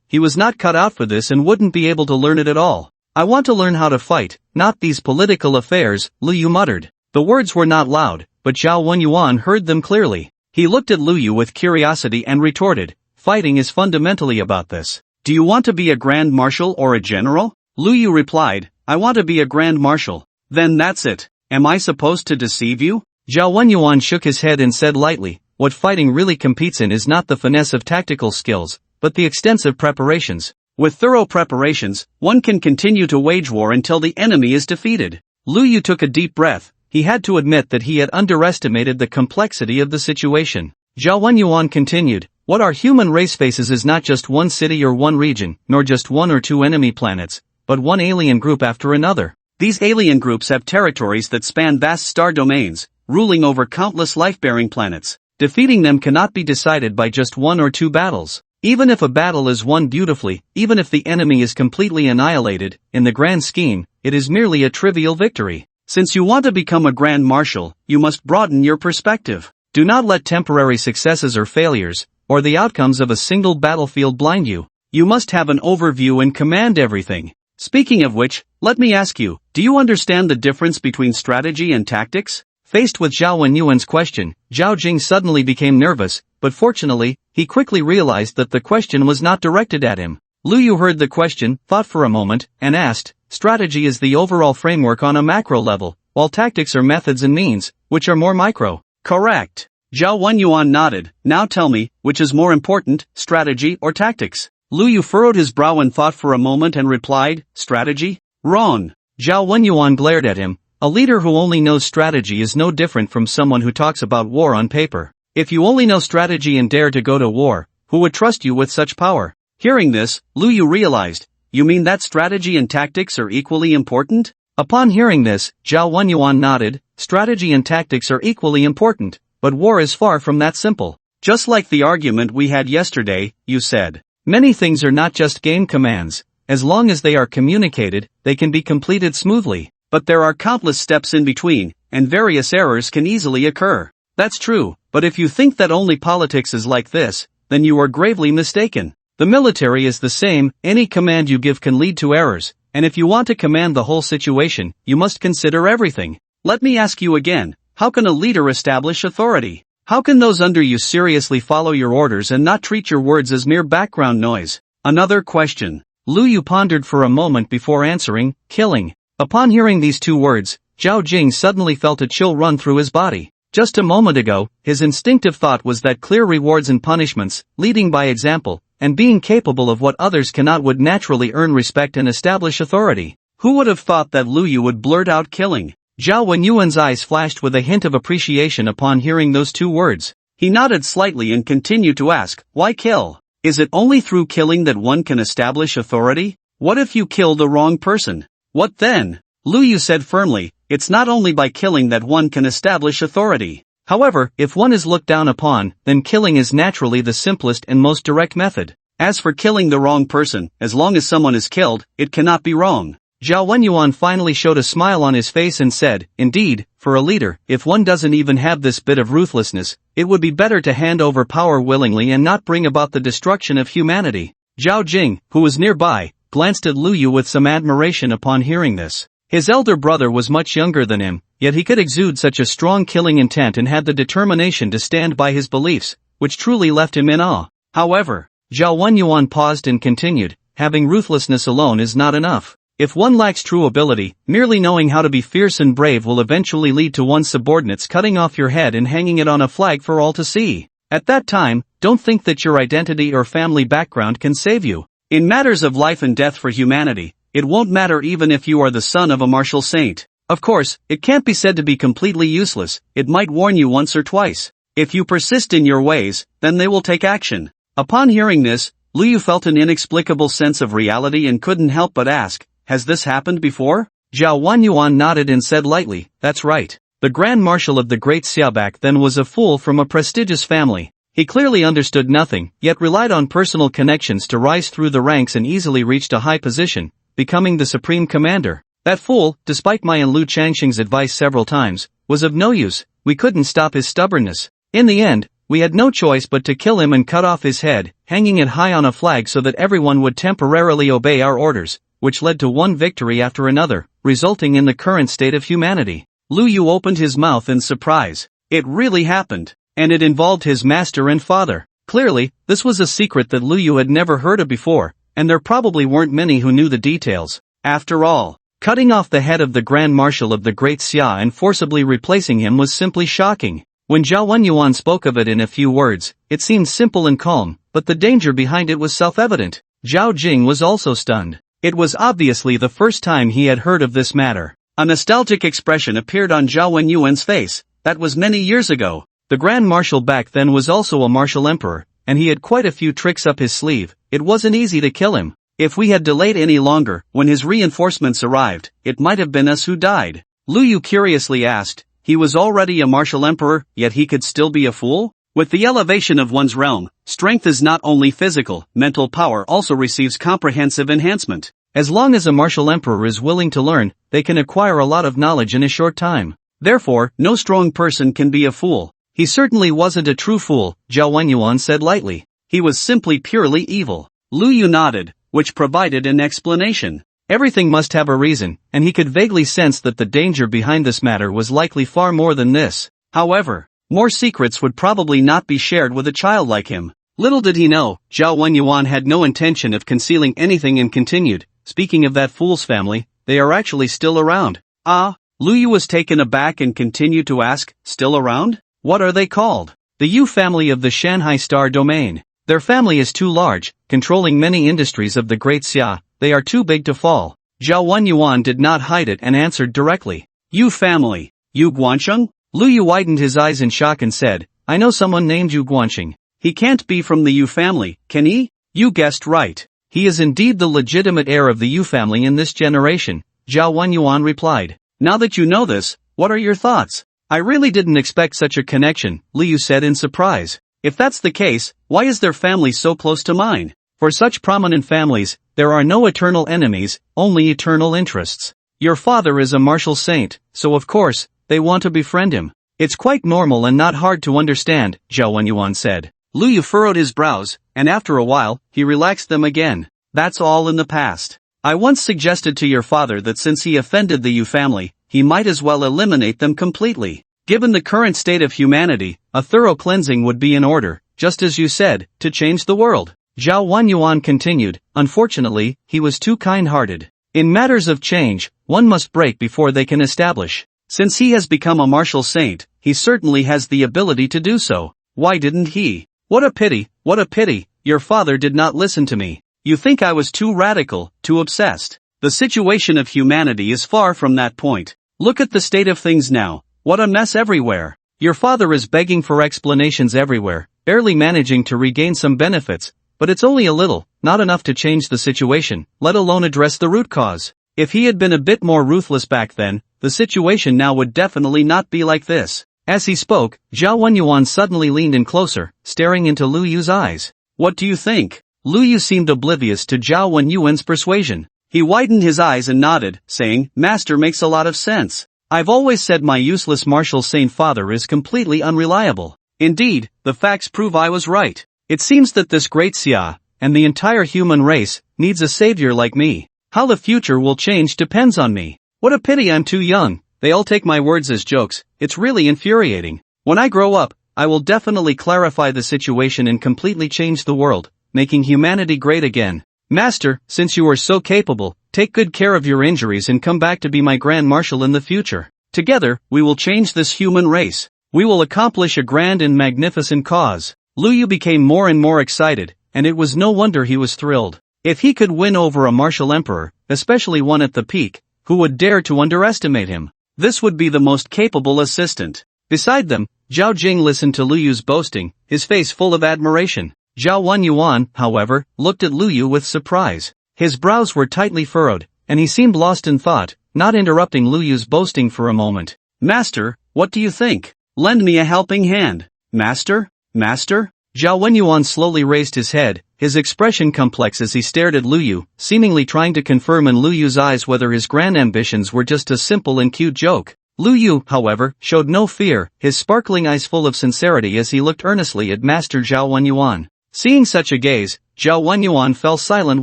He was not cut out for this and wouldn't be able to learn it at all. I want to learn how to fight, not these political affairs, Lu Yu muttered. The words were not loud, but Zhao Wenyuan heard them clearly. He looked at Lu Yu with curiosity and retorted, fighting is fundamentally about this. Do you want to be a grand marshal or a general? Lu Yu replied, I want to be a grand marshal. Then that's it. Am I supposed to deceive you? Zhao Wenyuan shook his head and said lightly, what fighting really competes in is not the finesse of tactical skills, but the extensive preparations. With thorough preparations, one can continue to wage war until the enemy is defeated. Lu Yu took a deep breath. He had to admit that he had underestimated the complexity of the situation. Zhao Wenyuan continued, what our human race faces is not just one city or one region, nor just one or two enemy planets, but one alien group after another. These alien groups have territories that span vast star domains, ruling over countless life-bearing planets. Defeating them cannot be decided by just one or two battles. Even if a battle is won beautifully, even if the enemy is completely annihilated, in the grand scheme, it is merely a trivial victory. Since you want to become a grand marshal, you must broaden your perspective. Do not let temporary successes or failures, or the outcomes of a single battlefield blind you. You must have an overview and command everything. Speaking of which, let me ask you, do you understand the difference between strategy and tactics? Faced with Zhao Wenyuan's question, Zhao Jing suddenly became nervous, but fortunately, he quickly realized that the question was not directed at him. Lu Yu heard the question, thought for a moment, and asked, strategy is the overall framework on a macro level, while tactics are methods and means, which are more micro. Correct. Zhao Wenyuan nodded. Now tell me, which is more important, strategy or tactics? Lu Yu furrowed his brow and thought for a moment and replied, strategy? Wrong. Zhao Wenyuan glared at him. A leader who only knows strategy is no different from someone who talks about war on paper. If you only know strategy and dare to go to war, who would trust you with such power? Hearing this, Lu Yu realized, you mean that strategy and tactics are equally important? Upon hearing this, Zhao Wenyuan nodded, strategy and tactics are equally important, but war is far from that simple. Just like the argument we had yesterday, you said. Many things are not just game commands. As long as they are communicated, they can be completed smoothly. But there are countless steps in between, and various errors can easily occur. That's true, but if you think that only politics is like this, then you are gravely mistaken. The military is the same, any command you give can lead to errors, and if you want to command the whole situation, you must consider everything. Let me ask you again, how can a leader establish authority? How can those under you seriously follow your orders and not treat your words as mere background noise? Another question. Lu Yu pondered for a moment before answering, killing. Upon hearing these two words, Zhao Jing suddenly felt a chill run through his body. Just a moment ago, his instinctive thought was that clear rewards and punishments, leading by example, and being capable of what others cannot would naturally earn respect and establish authority. Who would have thought that Lu Yu would blurt out killing? Zhao Wenyuan's eyes flashed with a hint of appreciation upon hearing those two words. He nodded slightly and continued to ask, why kill? Is it only through killing that one can establish authority? What if you kill the wrong person? What then? Lu Yu said firmly, it's not only by killing that one can establish authority. However, if one is looked down upon, then killing is naturally the simplest and most direct method. As for killing the wrong person, as long as someone is killed, it cannot be wrong. Zhao Wenyuan finally showed a smile on his face and said, indeed, for a leader, if one doesn't even have this bit of ruthlessness, it would be better to hand over power willingly and not bring about the destruction of humanity. Zhao Jing, who was nearby, glanced at Lu Yu with some admiration upon hearing this. His elder brother was much younger than him, yet he could exude such a strong killing intent and had the determination to stand by his beliefs, which truly left him in awe. However, Zhao Wenyuan paused and continued, having ruthlessness alone is not enough. If one lacks true ability, merely knowing how to be fierce and brave will eventually lead to one's subordinates cutting off your head and hanging it on a flag for all to see. At that time, don't think that your identity or family background can save you. In matters of life and death for humanity, it won't matter even if you are the son of a martial saint. Of course, it can't be said to be completely useless, it might warn you once or twice. If you persist in your ways, then they will take action. Upon hearing this, Lu Yu felt an inexplicable sense of reality and couldn't help but ask, has this happened before? Zhao Wenyuan nodded and said lightly, that's right. The Grand Marshal of the Great Xia back then was a fool from a prestigious family. He clearly understood nothing, yet relied on personal connections to rise through the ranks and easily reached a high position, becoming the supreme commander. That fool, despite my and Lu Changxing's advice several times, was of no use. We couldn't stop his stubbornness. In the end, we had no choice but to kill him and cut off his head, hanging it high on a flag so that everyone would temporarily obey our orders, which led to one victory after another, resulting in the current state of humanity. Lu Yu opened his mouth in surprise. It really happened. And it involved his master and father. Clearly, this was a secret that Lu Yu had never heard of before, and there probably weren't many who knew the details. After all, cutting off the head of the Grand Marshal of the Great Xia and forcibly replacing him was simply shocking. When Zhao Wenyuan spoke of it in a few words, it seemed simple and calm, but the danger behind it was self-evident. Zhao Jing was also stunned. It was obviously the first time he had heard of this matter. A nostalgic expression appeared on Zhao Wenyuan's face. That was many years ago. The Grand Marshal back then was also a martial emperor, and he had quite a few tricks up his sleeve. It wasn't easy to kill him. If we had delayed any longer, when his reinforcements arrived, it might have been us who died. Lu Yu curiously asked, he was already a martial emperor, yet he could still be a fool? With the elevation of one's realm, strength is not only physical, mental power also receives comprehensive enhancement. As long as a martial emperor is willing to learn, they can acquire a lot of knowledge in a short time. Therefore, no strong person can be a fool. He certainly wasn't a true fool, Zhao Wenyuan said lightly. He was simply purely evil. Lu Yu nodded, which provided an explanation. Everything must have a reason, and he could vaguely sense that the danger behind this matter was likely far more than this. However, more secrets would probably not be shared with a child like him. Little did he know, Zhao Wenyuan had no intention of concealing anything and continued, "Speaking of that fool's family, they are actually still around." "Ah?" Lu Yu was taken aback and continued to ask, "Still around? What are they called?" "The Yu family of the Shanghai Star Domain. Their family is too large, controlling many industries of the Great Xia. They are too big to fall." Zhao Wenyuan did not hide it and answered directly. "Yu family? Yu Guansheng?" Lu Yu widened his eyes in shock and said, "I know someone named Yu Guansheng. He can't be from the Yu family, can he?" "You guessed right. He is indeed the legitimate heir of the Yu family in this generation," Zhao Wenyuan replied. "Now that you know this, what are your thoughts?" "I really didn't expect such a connection," Liu said in surprise. "If that's the case, why is their family so close to mine? For such prominent families, there are no eternal enemies, only eternal interests. Your father is a martial saint, so of course, they want to befriend him. It's quite normal and not hard to understand," Zhao Wenyuan said. Lu Yu furrowed his brows, and after a while, he relaxed them again. "That's all in the past. I once suggested to your father that since he offended the Yu family, he might as well eliminate them completely. Given the current state of humanity, a thorough cleansing would be in order, just as you said, to change the world." Zhao Wenyuan continued, "Unfortunately, he was too kind-hearted. In matters of change, one must break before they can establish. Since he has become a martial saint, he certainly has the ability to do so. Why didn't he? What a pity, what a pity, your father did not listen to me. You think I was too radical, too obsessed. The situation of humanity is far from that point. Look at the state of things now, what a mess everywhere. Your father is begging for explanations everywhere, barely managing to regain some benefits, but it's only a little, not enough to change the situation, let alone address the root cause. If he had been a bit more ruthless back then, the situation now would definitely not be like this." As he spoke, Zhao Wenyuan suddenly leaned in closer, staring into Lu Yu's eyes. "What do you think?" Lu Yu seemed oblivious to Zhao Wenyuan's persuasion. He widened his eyes and nodded, saying, "Master makes a lot of sense. I've always said my useless martial saint father is completely unreliable. Indeed, the facts prove I was right. It seems that this great Xia, and the entire human race, needs a savior like me. How the future will change depends on me. What a pity I'm too young. They all take my words as jokes, it's really infuriating. When I grow up, I will definitely clarify the situation and completely change the world, making humanity great again. Master, since you are so capable, take good care of your injuries and come back to be my Grand Marshal in the future. Together, we will change this human race. We will accomplish a grand and magnificent cause." Lu Yu became more and more excited, and it was no wonder he was thrilled. If he could win over a martial emperor, especially one at the peak, who would dare to underestimate him? This would be the most capable assistant. Beside them, Zhao Jing listened to Lu Yu's boasting, his face full of admiration. Zhao Wenyuan, however, looked at Lu Yu with surprise. His brows were tightly furrowed, and he seemed lost in thought, not interrupting Lu Yu's boasting for a moment. "Master, what do you think? Lend me a helping hand." "Master? Master?" Zhao Wenyuan slowly raised his head, his expression complex as he stared at Lu Yu, seemingly trying to confirm in Lu Yu's eyes whether his grand ambitions were just a simple and cute joke. Lu Yu, however, showed no fear, his sparkling eyes full of sincerity as he looked earnestly at Master Zhao Wenyuan. Seeing such a gaze, Zhao Wenyuan fell silent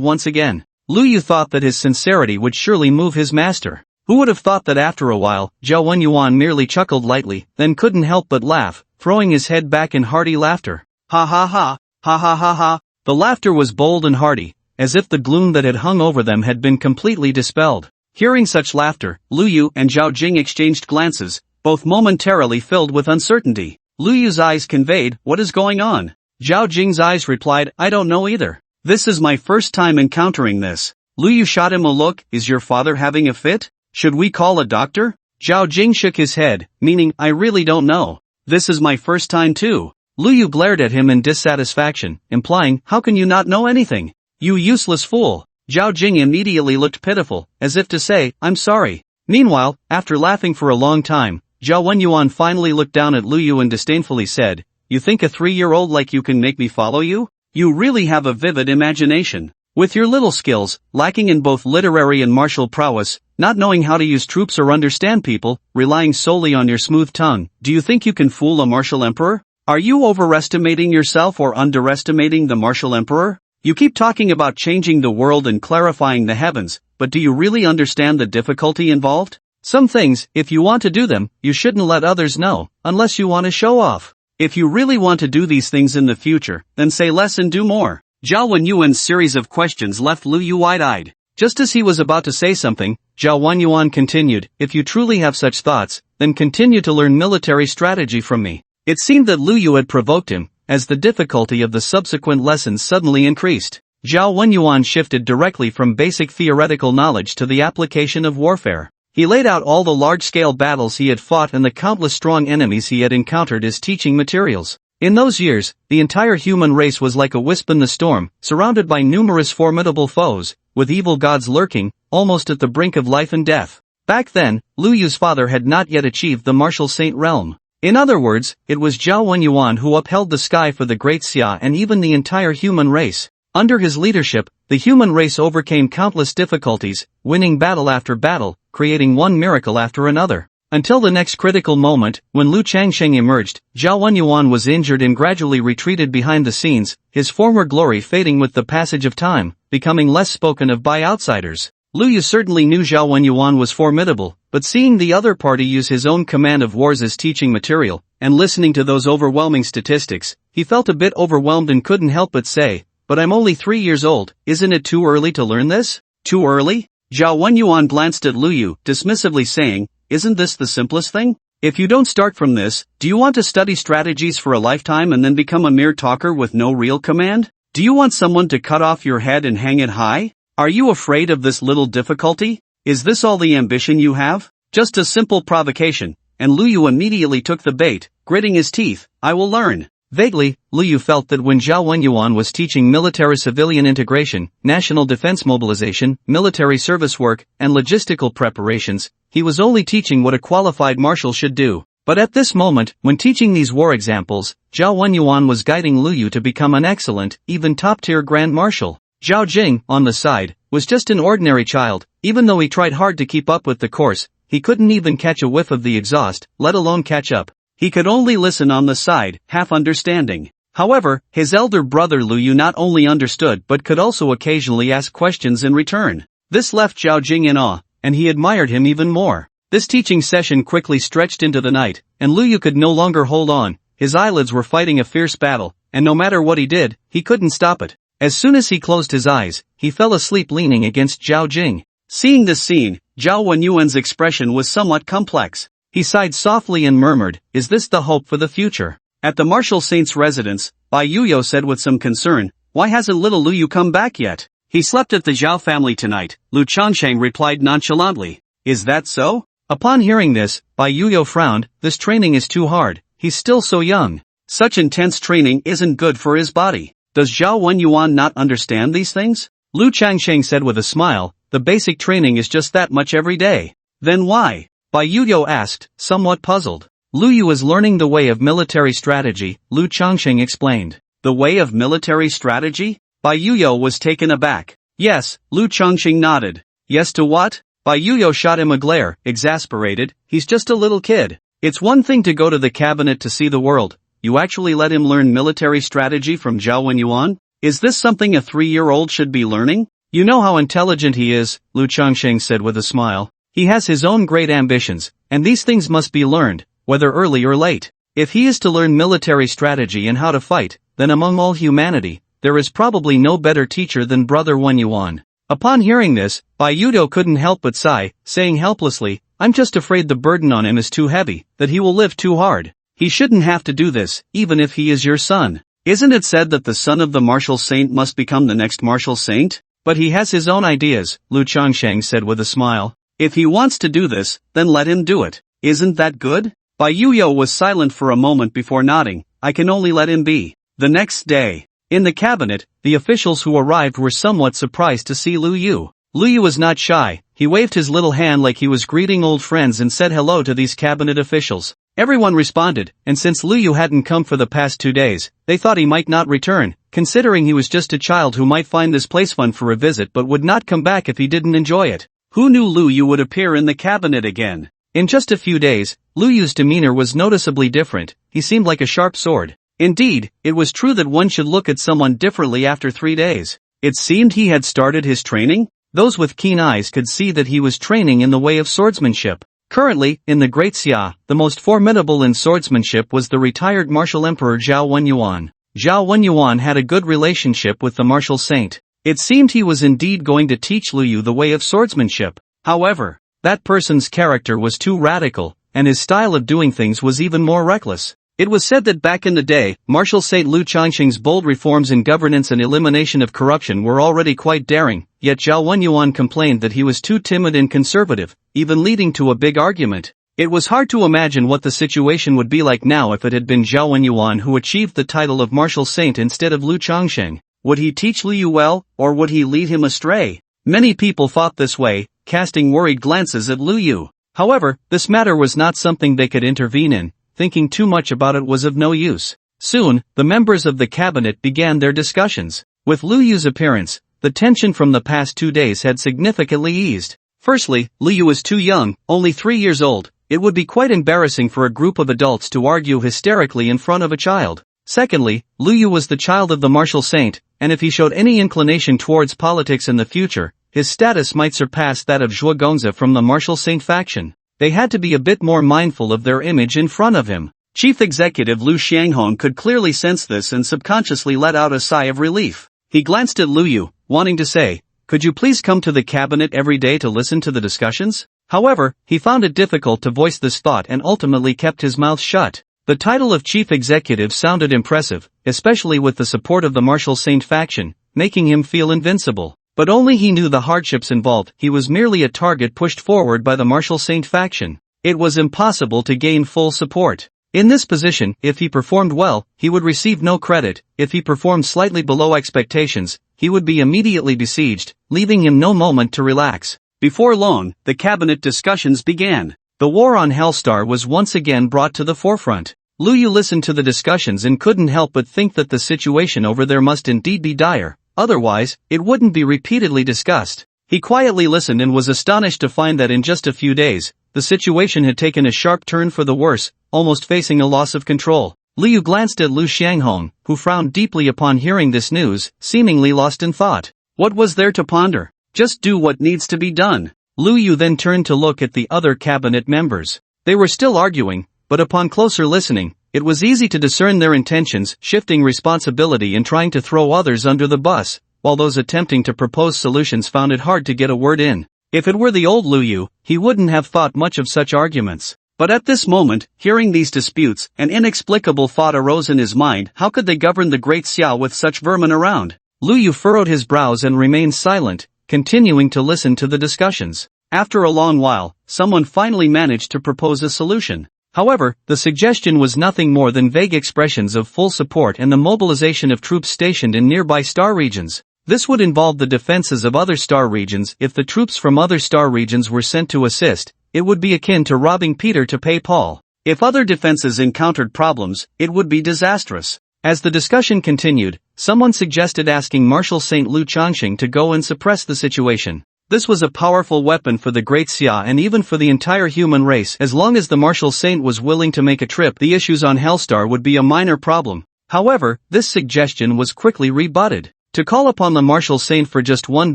once again. Lu Yu thought that his sincerity would surely move his master. Who would have thought that after a while, Zhao Wenyuan merely chuckled lightly, then couldn't help but laugh, throwing his head back in hearty laughter. "Ha ha ha, ha ha ha ha." The laughter was bold and hearty, as if the gloom that had hung over them had been completely dispelled. Hearing such laughter, Lu Yu and Zhao Jing exchanged glances, both momentarily filled with uncertainty. Lu Yu's eyes conveyed, "What is going on?" Zhao Jing's eyes replied, "I don't know either. This is my first time encountering this." Lu Yu shot him a look, "Is your father having a fit? Should we call a doctor?" Zhao Jing shook his head, meaning, "I really don't know. This is my first time too." Lu Yu glared at him in dissatisfaction, implying, "How can you not know anything? You useless fool." Zhao Jing immediately looked pitiful, as if to say, "I'm sorry." Meanwhile, after laughing for a long time, Zhao Wenyuan finally looked down at Lu Yu and disdainfully said, "You think a 3-year-old like you can make me follow you? You really have a vivid imagination. With your little skills, lacking in both literary and martial prowess, not knowing how to use troops or understand people, relying solely on your smooth tongue, do you think you can fool a martial emperor? Are you overestimating yourself or underestimating the martial emperor?" You keep talking about changing the world and clarifying the heavens, but do you really understand the difficulty involved? Some things, if you want to do them, you shouldn't let others know, unless you want to show off. If you really want to do these things in the future, then say less and do more. Zhao Wenyuan's series of questions left Lu Yu wide-eyed. Just as he was about to say something, Zhao Wenyuan continued, if you truly have such thoughts, then continue to learn military strategy from me. It seemed that Lu Yu had provoked him, as the difficulty of the subsequent lessons suddenly increased. Zhao Wenyuan shifted directly from basic theoretical knowledge to the application of warfare. He laid out all the large-scale battles he had fought and the countless strong enemies he had encountered as teaching materials. In those years, the entire human race was like a wisp in the storm, surrounded by numerous formidable foes, with evil gods lurking, almost at the brink of life and death. Back then, Lu Yu's father had not yet achieved the martial saint realm. In other words, it was Zhao Wenyuan who upheld the sky for the great Xia and even the entire human race. Under his leadership, the human race overcame countless difficulties, winning battle after battle, creating one miracle after another. Until the next critical moment, when Lu Changsheng emerged, Zhao Wenyuan was injured and gradually retreated behind the scenes, his former glory fading with the passage of time, becoming less spoken of by outsiders. Lu Yu certainly knew Zhao Wenyuan was formidable, but seeing the other party use his own command of wars as teaching material, and listening to those overwhelming statistics, he felt a bit overwhelmed and couldn't help but say, but I'm only 3 years old, isn't it too early to learn this? Too early? Zhao Wenyuan glanced at Lu Yu, dismissively saying, isn't this the simplest thing? If you don't start from this, do you want to study strategies for a lifetime and then become a mere talker with no real command? Do you want someone to cut off your head and hang it high? Are you afraid of this little difficulty? Is this all the ambition you have? Just a simple provocation, and Lu Yu immediately took the bait, gritting his teeth, I will learn. Vaguely, Lu Yu felt that when Zhao Wenyuan was teaching military-civilian integration, national defense mobilization, military service work, and logistical preparations, he was only teaching what a qualified marshal should do. But at this moment, when teaching these war examples, Zhao Wenyuan was guiding Lu Yu to become an excellent, even top-tier grand marshal. Zhao Jing, on the side, was just an ordinary child. Even though he tried hard to keep up with the course, he couldn't even catch a whiff of the exhaust, let alone catch up. He could only listen on the side, half understanding. However, his elder brother Lu Yu not only understood but could also occasionally ask questions in return. This left Zhao Jing in awe, and he admired him even more. This teaching session quickly stretched into the night, and Lu Yu could no longer hold on. His eyelids were fighting a fierce battle, and no matter what he did, he couldn't stop it. As soon as he closed his eyes, he fell asleep leaning against Zhao Jing. Seeing this scene, Zhao Wenyuan's expression was somewhat complex. He sighed softly and murmured, is this the hope for the future? At the martial saint's residence, Bai Yuyo said with some concern, why hasn't little Lu Yu come back yet? He slept at the Zhao family tonight, Lu Changsheng replied nonchalantly. Is that so? Upon hearing this, Bai Yuyo frowned, this training is too hard, he's still so young. Such intense training isn't good for his body. Does Zhao Wenyuan not understand these things? Lu Changsheng said with a smile, the basic training is just that much every day. Then why? Bai Yuyo asked, somewhat puzzled. Lu Yu is learning the way of military strategy, Lu Changsheng explained. The way of military strategy? Bai Yuyo was taken aback. Yes, Lu Changsheng nodded. Yes to what? Bai Yuyo shot him a glare, exasperated, he's just a little kid. It's one thing to go to the cabinet to see the world. You actually let him learn military strategy from Zhao Wenyuan? Is this something a 3-year-old should be learning? You know how intelligent he is, Lu Changsheng said with a smile. He has his own great ambitions, and these things must be learned, whether early or late. If he is to learn military strategy and how to fight, then among all humanity, there is probably no better teacher than Brother Wenyuan. Upon hearing this, Bai Yuyo couldn't help but sigh, saying helplessly, I'm just afraid the burden on him is too heavy, that he will live too hard. He shouldn't have to do this, even if he is your son. Isn't it said that the son of the martial saint must become the next martial saint? But he has his own ideas, Lu Changsheng said with a smile. If he wants to do this, then let him do it. Isn't that good? Bai Yuyo was silent for a moment before nodding, I can only let him be. The next day, in the cabinet, the officials who arrived were somewhat surprised to see Lu Yu. Lu Yu was not shy, he waved his little hand like he was greeting old friends and said hello to these cabinet officials. Everyone responded, and since Lu Yu hadn't come for the past 2 days, they thought he might not return, considering he was just a child who might find this place fun for a visit but would not come back if he didn't enjoy it. Who knew Lu Yu would appear in the cabinet again? In just a few days, Lu Yu's demeanor was noticeably different, he seemed like a sharp sword. Indeed, it was true that one should look at someone differently after 3 days. It seemed he had started his training. Those with keen eyes could see that he was training in the way of swordsmanship. Currently, in the Great Xia, the most formidable in swordsmanship was the retired martial emperor Zhao Wenyuan. Zhao Wenyuan had a good relationship with the martial saint. It seemed he was indeed going to teach Lu Yu the way of swordsmanship. However, that person's character was too radical, and his style of doing things was even more reckless. It was said that back in the day, martial saint Lu Changxing's bold reforms in governance and elimination of corruption were already quite daring, yet Zhao Wenyuan complained that he was too timid and conservative, even leading to a big argument. It was hard to imagine what the situation would be like now if it had been Zhao Wenyuan who achieved the title of martial saint instead of Lu Changxing. Would he teach Lu Yu well, or would he lead him astray? Many people thought this way, casting worried glances at Lu Yu. However, this matter was not something they could intervene in. Thinking too much about it was of no use. Soon, the members of the cabinet began their discussions. With Lu Yu's appearance, the tension from the past 2 days had significantly eased. Firstly, Lu Yu was too young, only 3 years old. It would be quite embarrassing for a group of adults to argue hysterically in front of a child. Secondly, Lu Yu was the child of the martial saint, and if he showed any inclination towards politics in the future, his status might surpass that of Zhuo Gongzi from the martial saint faction. They had to be a bit more mindful of their image in front of him. Chief Executive Lu Xianghong could clearly sense this and subconsciously let out a sigh of relief. He glanced at Lu Yu, wanting to say, "Could you please come to the cabinet every day to listen to the discussions?" However, he found it difficult to voice this thought and ultimately kept his mouth shut. The title of chief executive sounded impressive, especially with the support of the martial saint faction, making him feel invincible. But only he knew the hardships involved. He was merely a target pushed forward by the martial saint faction. It was impossible to gain full support. In this position, if he performed well, he would receive no credit. If he performed slightly below expectations, he would be immediately besieged, leaving him no moment to relax. Before long, the cabinet discussions began. The war on Hellstar was once again brought to the forefront. Lu Yu listened to the discussions and couldn't help but think that the situation over there must indeed be dire. Otherwise, it wouldn't be repeatedly discussed. He quietly listened and was astonished to find that in just a few days, the situation had taken a sharp turn for the worse, almost facing a loss of control. Lu Yu glanced at Lu Xianghong, who frowned deeply upon hearing this news, seemingly lost in thought. What was there to ponder? Just do what needs to be done. Lu Yu then turned to look at the other cabinet members. They were still arguing, but upon closer listening, it was easy to discern their intentions, shifting responsibility and trying to throw others under the bus, while those attempting to propose solutions found it hard to get a word in. If it were the old Lu Yu, he wouldn't have thought much of such arguments. But at this moment, hearing these disputes, an inexplicable thought arose in his mind: how could they govern the Great Xiao with such vermin around? Lu Yu furrowed his brows and remained silent, continuing to listen to the discussions. After a long while, someone finally managed to propose a solution. However, the suggestion was nothing more than vague expressions of full support and the mobilization of troops stationed in nearby star regions. This would involve the defenses of other star regions. If the troops from other star regions were sent to assist, it would be akin to robbing Peter to pay Paul. If other defenses encountered problems, it would be disastrous. As the discussion continued, someone suggested asking Marshal Saint Lu Changxing to go and suppress the situation. This was a powerful weapon for the Great Xia and even for the entire human race. As long as the Martial Saint was willing to make a trip, the issues on Hellstar would be a minor problem. However, this suggestion was quickly rebutted. To call upon the Martial Saint for just one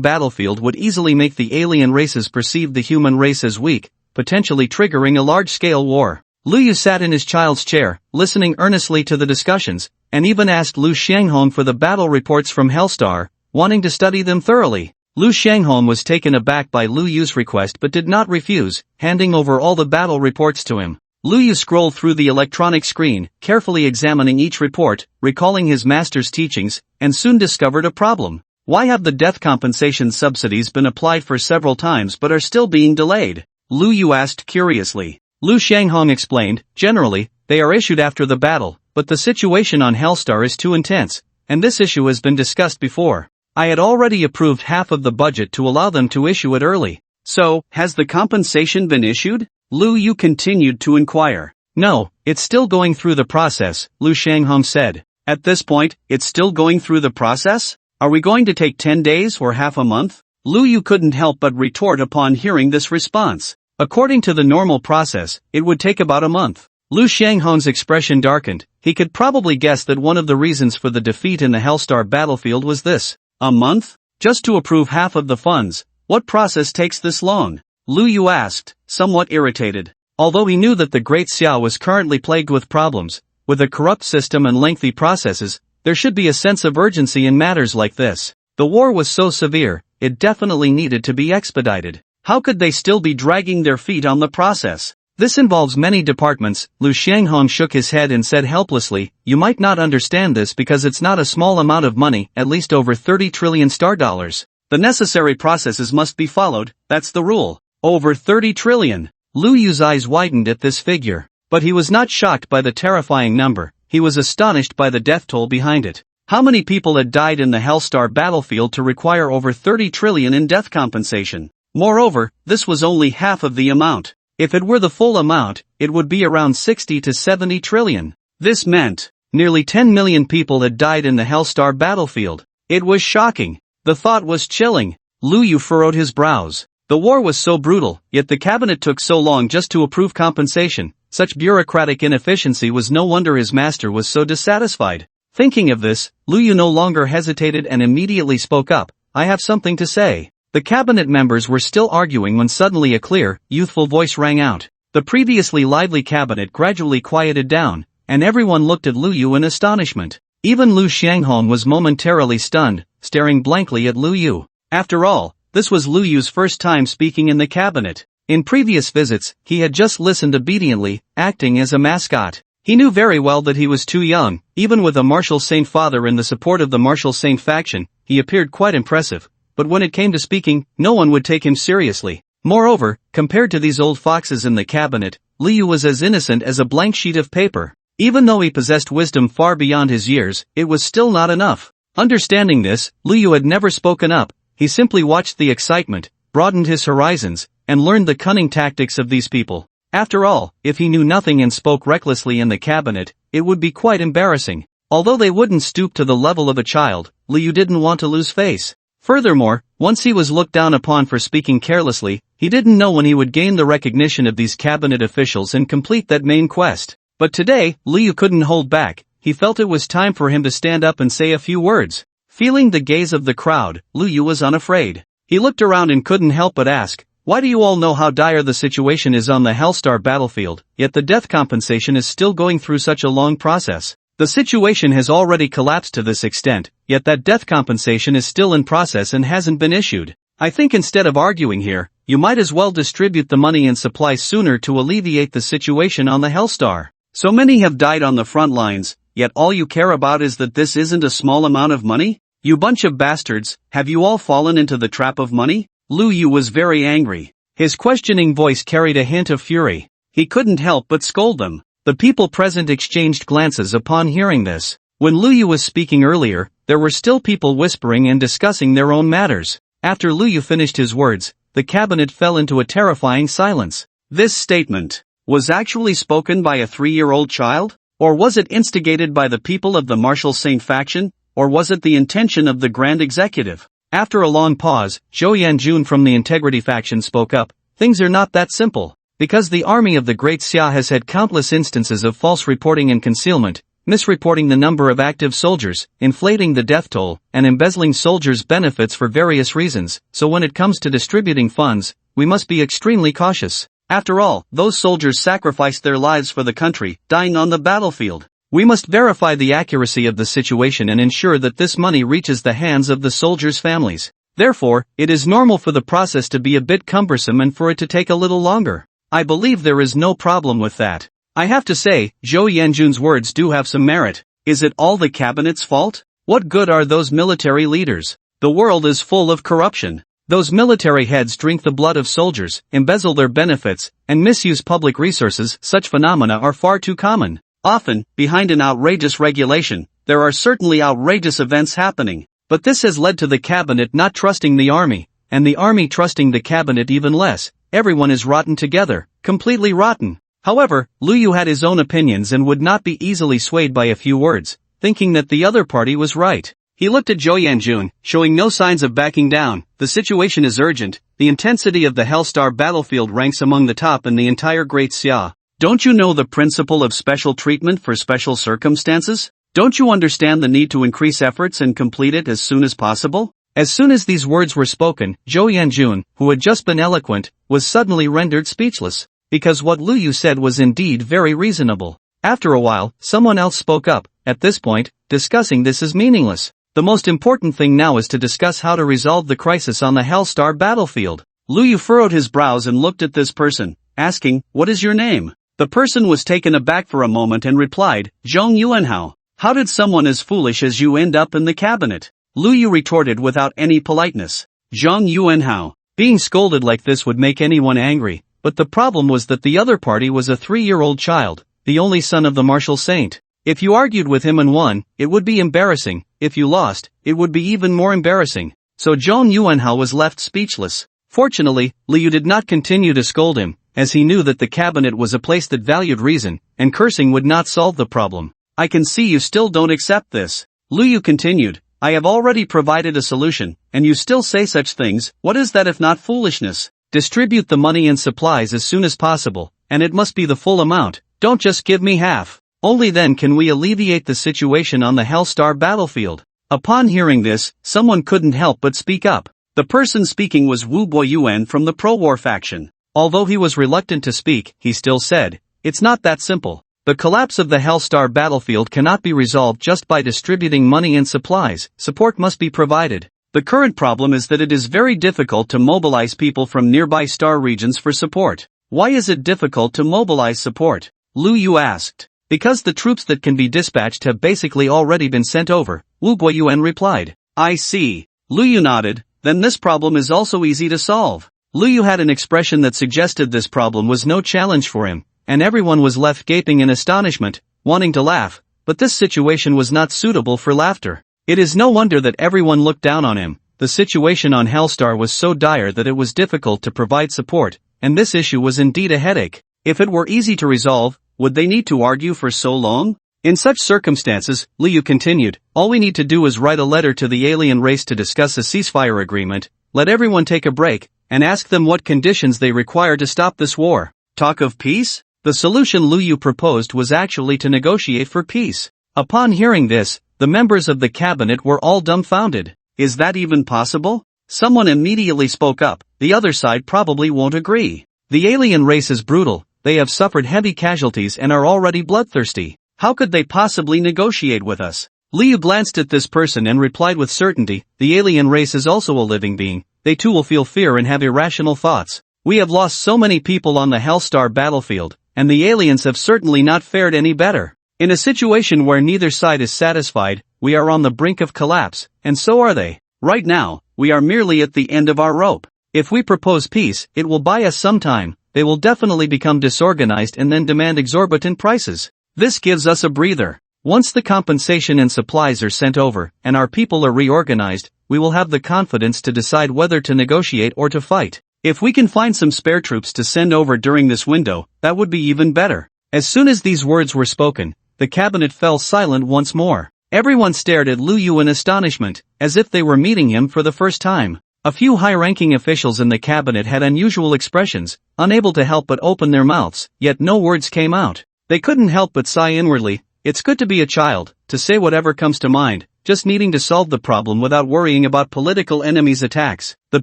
battlefield would easily make the alien races perceive the human race as weak, potentially triggering a large-scale war. Lu Yu sat in his child's chair, listening earnestly to the discussions, and even asked Lu Xianghong for the battle reports from Hellstar, wanting to study them thoroughly. Lu Xianghong was taken aback by Lu Yu's request but did not refuse, handing over all the battle reports to him. Lu Yu scrolled through the electronic screen, carefully examining each report, recalling his master's teachings, and soon discovered a problem. Why have the death compensation subsidies been applied for several times but are still being delayed? Lu Yu asked curiously. Lu Xianghong explained, generally, they are issued after the battle, but the situation on Hellstar is too intense, and this issue has been discussed before. I had already approved half of the budget to allow them to issue it early. So, has the compensation been issued? Lu Yu continued to inquire. No, it's still going through the process, Lu Xianghong said. At this point, it's still going through the process? Are we going to take 10 days or half a month? Lu Yu couldn't help but retort upon hearing this response. According to the normal process, it would take about a month. Lu Xianghong's expression darkened, He could probably guess that one of the reasons for the defeat in the Hellstar battlefield was this. A month? Just to approve half of the funds. What process takes this long? Lu Yu asked, somewhat irritated. Although he knew that the Great Xia was currently plagued with problems, with a corrupt system and lengthy processes, there should be a sense of urgency in matters like this. The war was so severe, it definitely needed to be expedited. How could they still be dragging their feet on the process? This involves many departments. Lu Xianghong shook his head and said helplessly, you might not understand this because it's not a small amount of money, at least over 30 trillion star dollars. The necessary processes must be followed, that's the rule. Over 30 trillion. Lu Yu's eyes widened at this figure. But he was not shocked by the terrifying number, he was astonished by the death toll behind it. How many people had died in the Hellstar battlefield to require over 30 trillion in death compensation? Moreover, this was only half of the amount. If it were the full amount, it would be around 60 to 70 trillion. This meant, nearly 10 million people had died in the Hellstar battlefield. It was shocking. The thought was chilling. Lu Yu furrowed his brows. The war was so brutal, yet the cabinet took so long just to approve compensation. Such bureaucratic inefficiency was no wonder his master was so dissatisfied. Thinking of this, Lu Yu no longer hesitated and immediately spoke up. I have something to say. The cabinet members were still arguing when suddenly a clear, youthful voice rang out. The previously lively cabinet gradually quieted down, and everyone looked at Lu Yu in astonishment. Even Lu Xianghong was momentarily stunned, staring blankly at Lu Yu. After all, this was Lu Yu's first time speaking in the cabinet. In previous visits, he had just listened obediently, acting as a mascot. He knew very well that he was too young. Even with a martial saint father and the support of the martial saint faction, he appeared quite impressive. But when it came to speaking, no one would take him seriously. Moreover, compared to these old foxes in the cabinet, Lu Yu was as innocent as a blank sheet of paper. Even though he possessed wisdom far beyond his years, it was still not enough. Understanding this, Lu Yu had never spoken up. He simply watched the excitement, broadened his horizons, and learned the cunning tactics of these people. After all, if he knew nothing and spoke recklessly in the cabinet, it would be quite embarrassing. Although they wouldn't stoop to the level of a child, Lu Yu didn't want to lose face. Furthermore, once he was looked down upon for speaking carelessly, he didn't know when he would gain the recognition of these cabinet officials and complete that main quest. But today, Lu Yu couldn't hold back. He felt it was time for him to stand up and say a few words. Feeling the gaze of the crowd, Lu Yu was unafraid. He looked around and couldn't help but ask, why do you all know how dire the situation is on the Hellstar battlefield, yet the death compensation is still going through such a long process? The situation has already collapsed to this extent, yet that death compensation is still in process and hasn't been issued. I think instead of arguing here, you might as well distribute the money and supplies sooner to alleviate the situation on the Hellstar. So many have died on the front lines, yet all you care about is that this isn't a small amount of money? You bunch of bastards, have you all fallen into the trap of money? Lu Yu was very angry. His questioning voice carried a hint of fury. He couldn't help but scold them. The people present exchanged glances upon hearing this. When Lu Yu was speaking earlier, there were still people whispering and discussing their own matters. After Lu Yu finished his words, the cabinet fell into a terrifying silence. This statement was actually spoken by a 3-year-old child? Or was it instigated by the people of the martial saint faction? Or was it the intention of the Grand Executive? After a long pause, Zhou Yanjun from the Integrity faction spoke up. Things are not that simple. Because the army of the Great Xia has had countless instances of false reporting and concealment, misreporting the number of active soldiers, inflating the death toll, and embezzling soldiers' benefits for various reasons, so when it comes to distributing funds, we must be extremely cautious. After all, those soldiers sacrificed their lives for the country, dying on the battlefield. We must verify the accuracy of the situation and ensure that this money reaches the hands of the soldiers' families. Therefore, it is normal for the process to be a bit cumbersome and for it to take a little longer. I believe there is no problem with that. I have to say, Zhou Yanjun's words do have some merit. Is it all the cabinet's fault? What good are those military leaders? The world is full of corruption. Those military heads drink the blood of soldiers, embezzle their benefits, and misuse public resources. Such phenomena are far too common. Often, behind an outrageous regulation, there are certainly outrageous events happening. But this has led to the cabinet not trusting the army, and the army trusting the cabinet even less. Everyone is rotten together, completely rotten. However, Lu Yu had his own opinions and would not be easily swayed by a few words, thinking that the other party was right. He looked at Zhou Yanjun, showing no signs of backing down. The situation is urgent. The intensity of the Hellstar battlefield ranks among the top in the entire Great Xia. Don't you know the principle of special treatment for special circumstances? Don't you understand the need to increase efforts and complete it as soon as possible? As soon as these words were spoken, Zhou Yanjun, who had just been eloquent, was suddenly rendered speechless, because what Lu Yu said was indeed very reasonable. After a while, someone else spoke up. At this point, discussing this is meaningless. The most important thing now is to discuss how to resolve the crisis on the Hellstar battlefield. Lu Yu furrowed his brows and looked at this person, asking, "What is your name?" The person was taken aback for a moment and replied, "Zhong Yuanhao. How did someone as foolish as you end up in the cabinet?" Lu Yu retorted without any politeness. Zhong Yuanhao. Being scolded like this would make anyone angry, but the problem was that the other party was a 3-year-old child, the only son of the martial saint. If you argued with him and won, it would be embarrassing. If you lost, it would be even more embarrassing. So Zhong Yuanhao was left speechless. Fortunately, Lu Yu did not continue to scold him, as he knew that the cabinet was a place that valued reason, and cursing would not solve the problem. "I can see you still don't accept this." Lu Yu continued, "I have already provided a solution, and you still say such things. What is that if not foolishness? Distribute the money and supplies as soon as possible, and it must be the full amount. Don't just give me half. Only then can we alleviate the situation on the Hellstar battlefield." Upon hearing this, someone couldn't help but speak up. The person speaking was Wu Boyuan from the pro-war faction. Although he was reluctant to speak, he still said, "It's not that simple. The collapse of the Hellstar battlefield cannot be resolved just by distributing money and supplies. Support must be provided. The current problem is that it is very difficult to mobilize people from nearby star regions for support." "Why is it difficult to mobilize support?" Lu Yu asked. "Because the troops that can be dispatched have basically already been sent over," Wu Guoyuan replied. "I see." Lu Yu nodded. "Then this problem is also easy to solve." Lu Yu had an expression that suggested this problem was no challenge for him, and everyone was left gaping in astonishment, wanting to laugh, but this situation was not suitable for laughter. It is no wonder that everyone looked down on him. The situation on Hellstar was so dire that it was difficult to provide support, and this issue was indeed a headache. If it were easy to resolve, would they need to argue for so long? In such circumstances, Lu Yu continued, all we need to do is write a letter to the alien race to discuss a ceasefire agreement, let everyone take a break, and ask them what conditions they require to stop this war. Talk of peace? The solution Lu Yu proposed was actually to negotiate for peace. Upon hearing this, the members of the cabinet were all dumbfounded. Is that even possible? Someone immediately spoke up, the other side probably won't agree. The alien race is brutal, they have suffered heavy casualties and are already bloodthirsty. How could they possibly negotiate with us? Lu Yu glanced at this person and replied with certainty, the alien race is also a living being, they too will feel fear and have irrational thoughts. We have lost so many people on the Hellstar battlefield, and the aliens have certainly not fared any better. In a situation where neither side is satisfied, we are on the brink of collapse, and so are they. Right now, we are merely at the end of our rope. If we propose peace, it will buy us some time, they will definitely become disorganized and then demand exorbitant prices. This gives us a breather. Once the compensation and supplies are sent over, and our people are reorganized, we will have the confidence to decide whether to negotiate or to fight. If we can find some spare troops to send over during this window, that would be even better. As soon as these words were spoken, the cabinet fell silent once more. Everyone stared at Lu Yu in astonishment, as if they were meeting him for the first time. A few high-ranking officials in the cabinet had unusual expressions, unable to help but open their mouths, yet no words came out. They couldn't help but sigh inwardly. It's good to be a child, to say whatever comes to mind, just needing to solve the problem without worrying about political enemies' attacks. The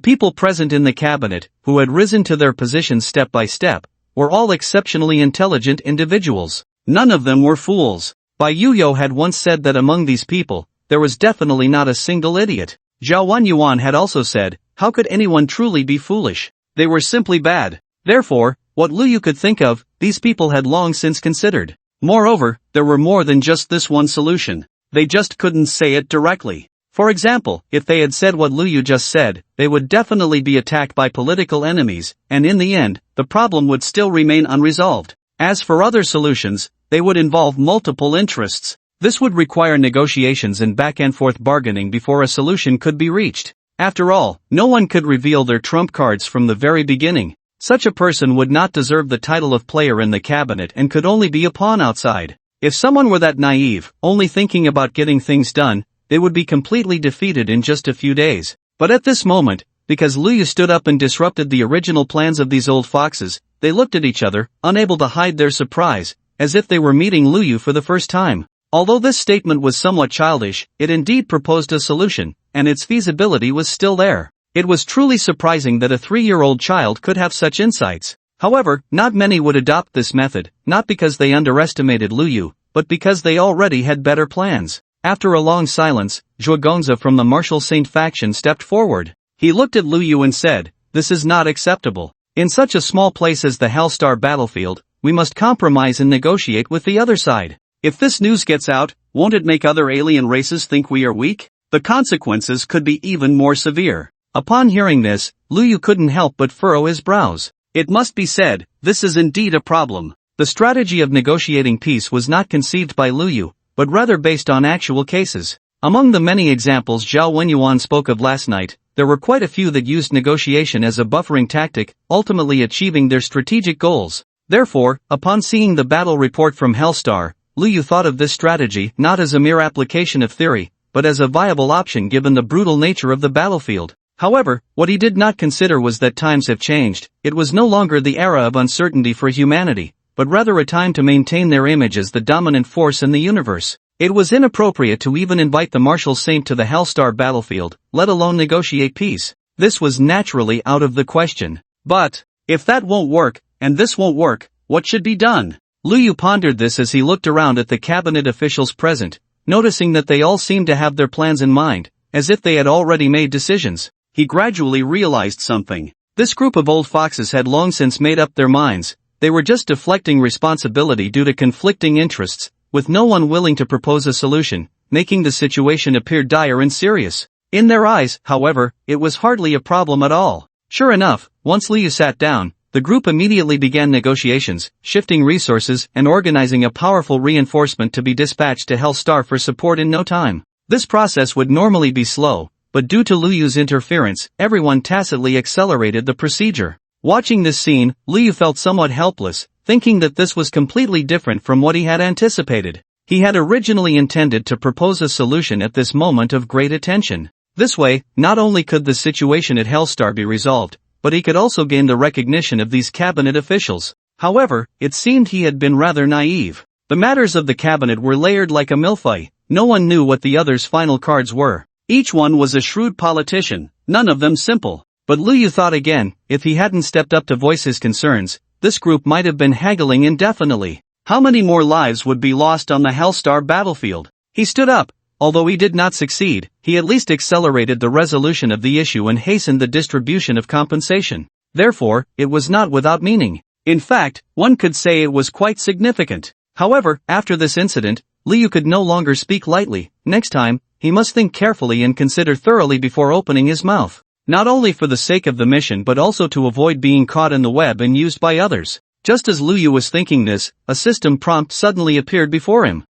people present in the cabinet, who had risen to their positions step by step, were all exceptionally intelligent individuals. None of them were fools. Bai Yuyo had once said that among these people, there was definitely not a single idiot. Zhao Wanyuan had also said, how could anyone truly be foolish? They were simply bad. Therefore, what Lu Yu could think of, these people had long since considered. Moreover, there were more than just this one solution. They just couldn't say it directly. For example, if they had said what Lu Yu just said, they would definitely be attacked by political enemies, and in the end, the problem would still remain unresolved. As for other solutions, they would involve multiple interests. This would require negotiations and back-and-forth bargaining before a solution could be reached. After all, no one could reveal their trump cards from the very beginning. Such a person would not deserve the title of player in the cabinet and could only be a pawn outside. If someone were that naive, only thinking about getting things done, they would be completely defeated in just a few days. But at this moment, because Lu Yu stood up and disrupted the original plans of these old foxes, they looked at each other, unable to hide their surprise, as if they were meeting Lu Yu for the first time. Although this statement was somewhat childish, it indeed proposed a solution, and its feasibility was still there. It was truly surprising that a 3-year-old child could have such insights. However, not many would adopt this method, not because they underestimated Lu Yu, but because they already had better plans. After a long silence, Zhuo Gongzi from the Martial Saint faction stepped forward. He looked at Lu Yu and said, "This is not acceptable. In such a small place as the Hellstar battlefield, we must compromise and negotiate with the other side. If this news gets out, won't it make other alien races think we are weak? The consequences could be even more severe." Upon hearing this, Lu Yu couldn't help but furrow his brows. It must be said, this is indeed a problem. The strategy of negotiating peace was not conceived by Lu Yu, but rather based on actual cases. Among the many examples Zhao Wenyuan spoke of last night, there were quite a few that used negotiation as a buffering tactic, ultimately achieving their strategic goals. Therefore, upon seeing the battle report from Hellstar, Lu Yu thought of this strategy not as a mere application of theory, but as a viable option given the brutal nature of the battlefield. However, what he did not consider was that times have changed. It was no longer the era of uncertainty for humanity, but rather a time to maintain their image as the dominant force in the universe. It was inappropriate to even invite the Martial Saint to the Hellstar battlefield, let alone negotiate peace. This was naturally out of the question. But, if that won't work, and this won't work, what should be done? Lu Yu pondered this as he looked around at the cabinet officials present, noticing that they all seemed to have their plans in mind, as if they had already made decisions. He gradually realized something. This group of old foxes had long since made up their minds. They were just deflecting responsibility due to conflicting interests, with no one willing to propose a solution, making the situation appear dire and serious. In their eyes, however, it was hardly a problem at all. Sure enough, once Liu sat down, the group immediately began negotiations, shifting resources and organizing a powerful reinforcement to be dispatched to Hellstar for support in no time. This process would normally be slow, but due to Lu Yu's interference, everyone tacitly accelerated the procedure. Watching this scene, Lu Yu felt somewhat helpless, thinking that this was completely different from what he had anticipated. He had originally intended to propose a solution at this moment of great attention. This way, not only could the situation at Hellstar be resolved, but he could also gain the recognition of these cabinet officials. However, it seemed he had been rather naive. The matters of the cabinet were layered like a millefeuille. No one knew what the other's final cards were. Each one was a shrewd politician, none of them simple. But Lu Yu thought again, if he hadn't stepped up to voice his concerns, this group might have been haggling indefinitely. How many more lives would be lost on the Hellstar battlefield? He stood up. Although he did not succeed, he at least accelerated the resolution of the issue and hastened the distribution of compensation. Therefore, it was not without meaning. In fact, one could say it was quite significant. However, after this incident, Lu Yu could no longer speak lightly. Next time, he must think carefully and consider thoroughly before opening his mouth. Not only for the sake of the mission but also to avoid being caught in the web and used by others. Just as Lu Yu was thinking this, a system prompt suddenly appeared before him.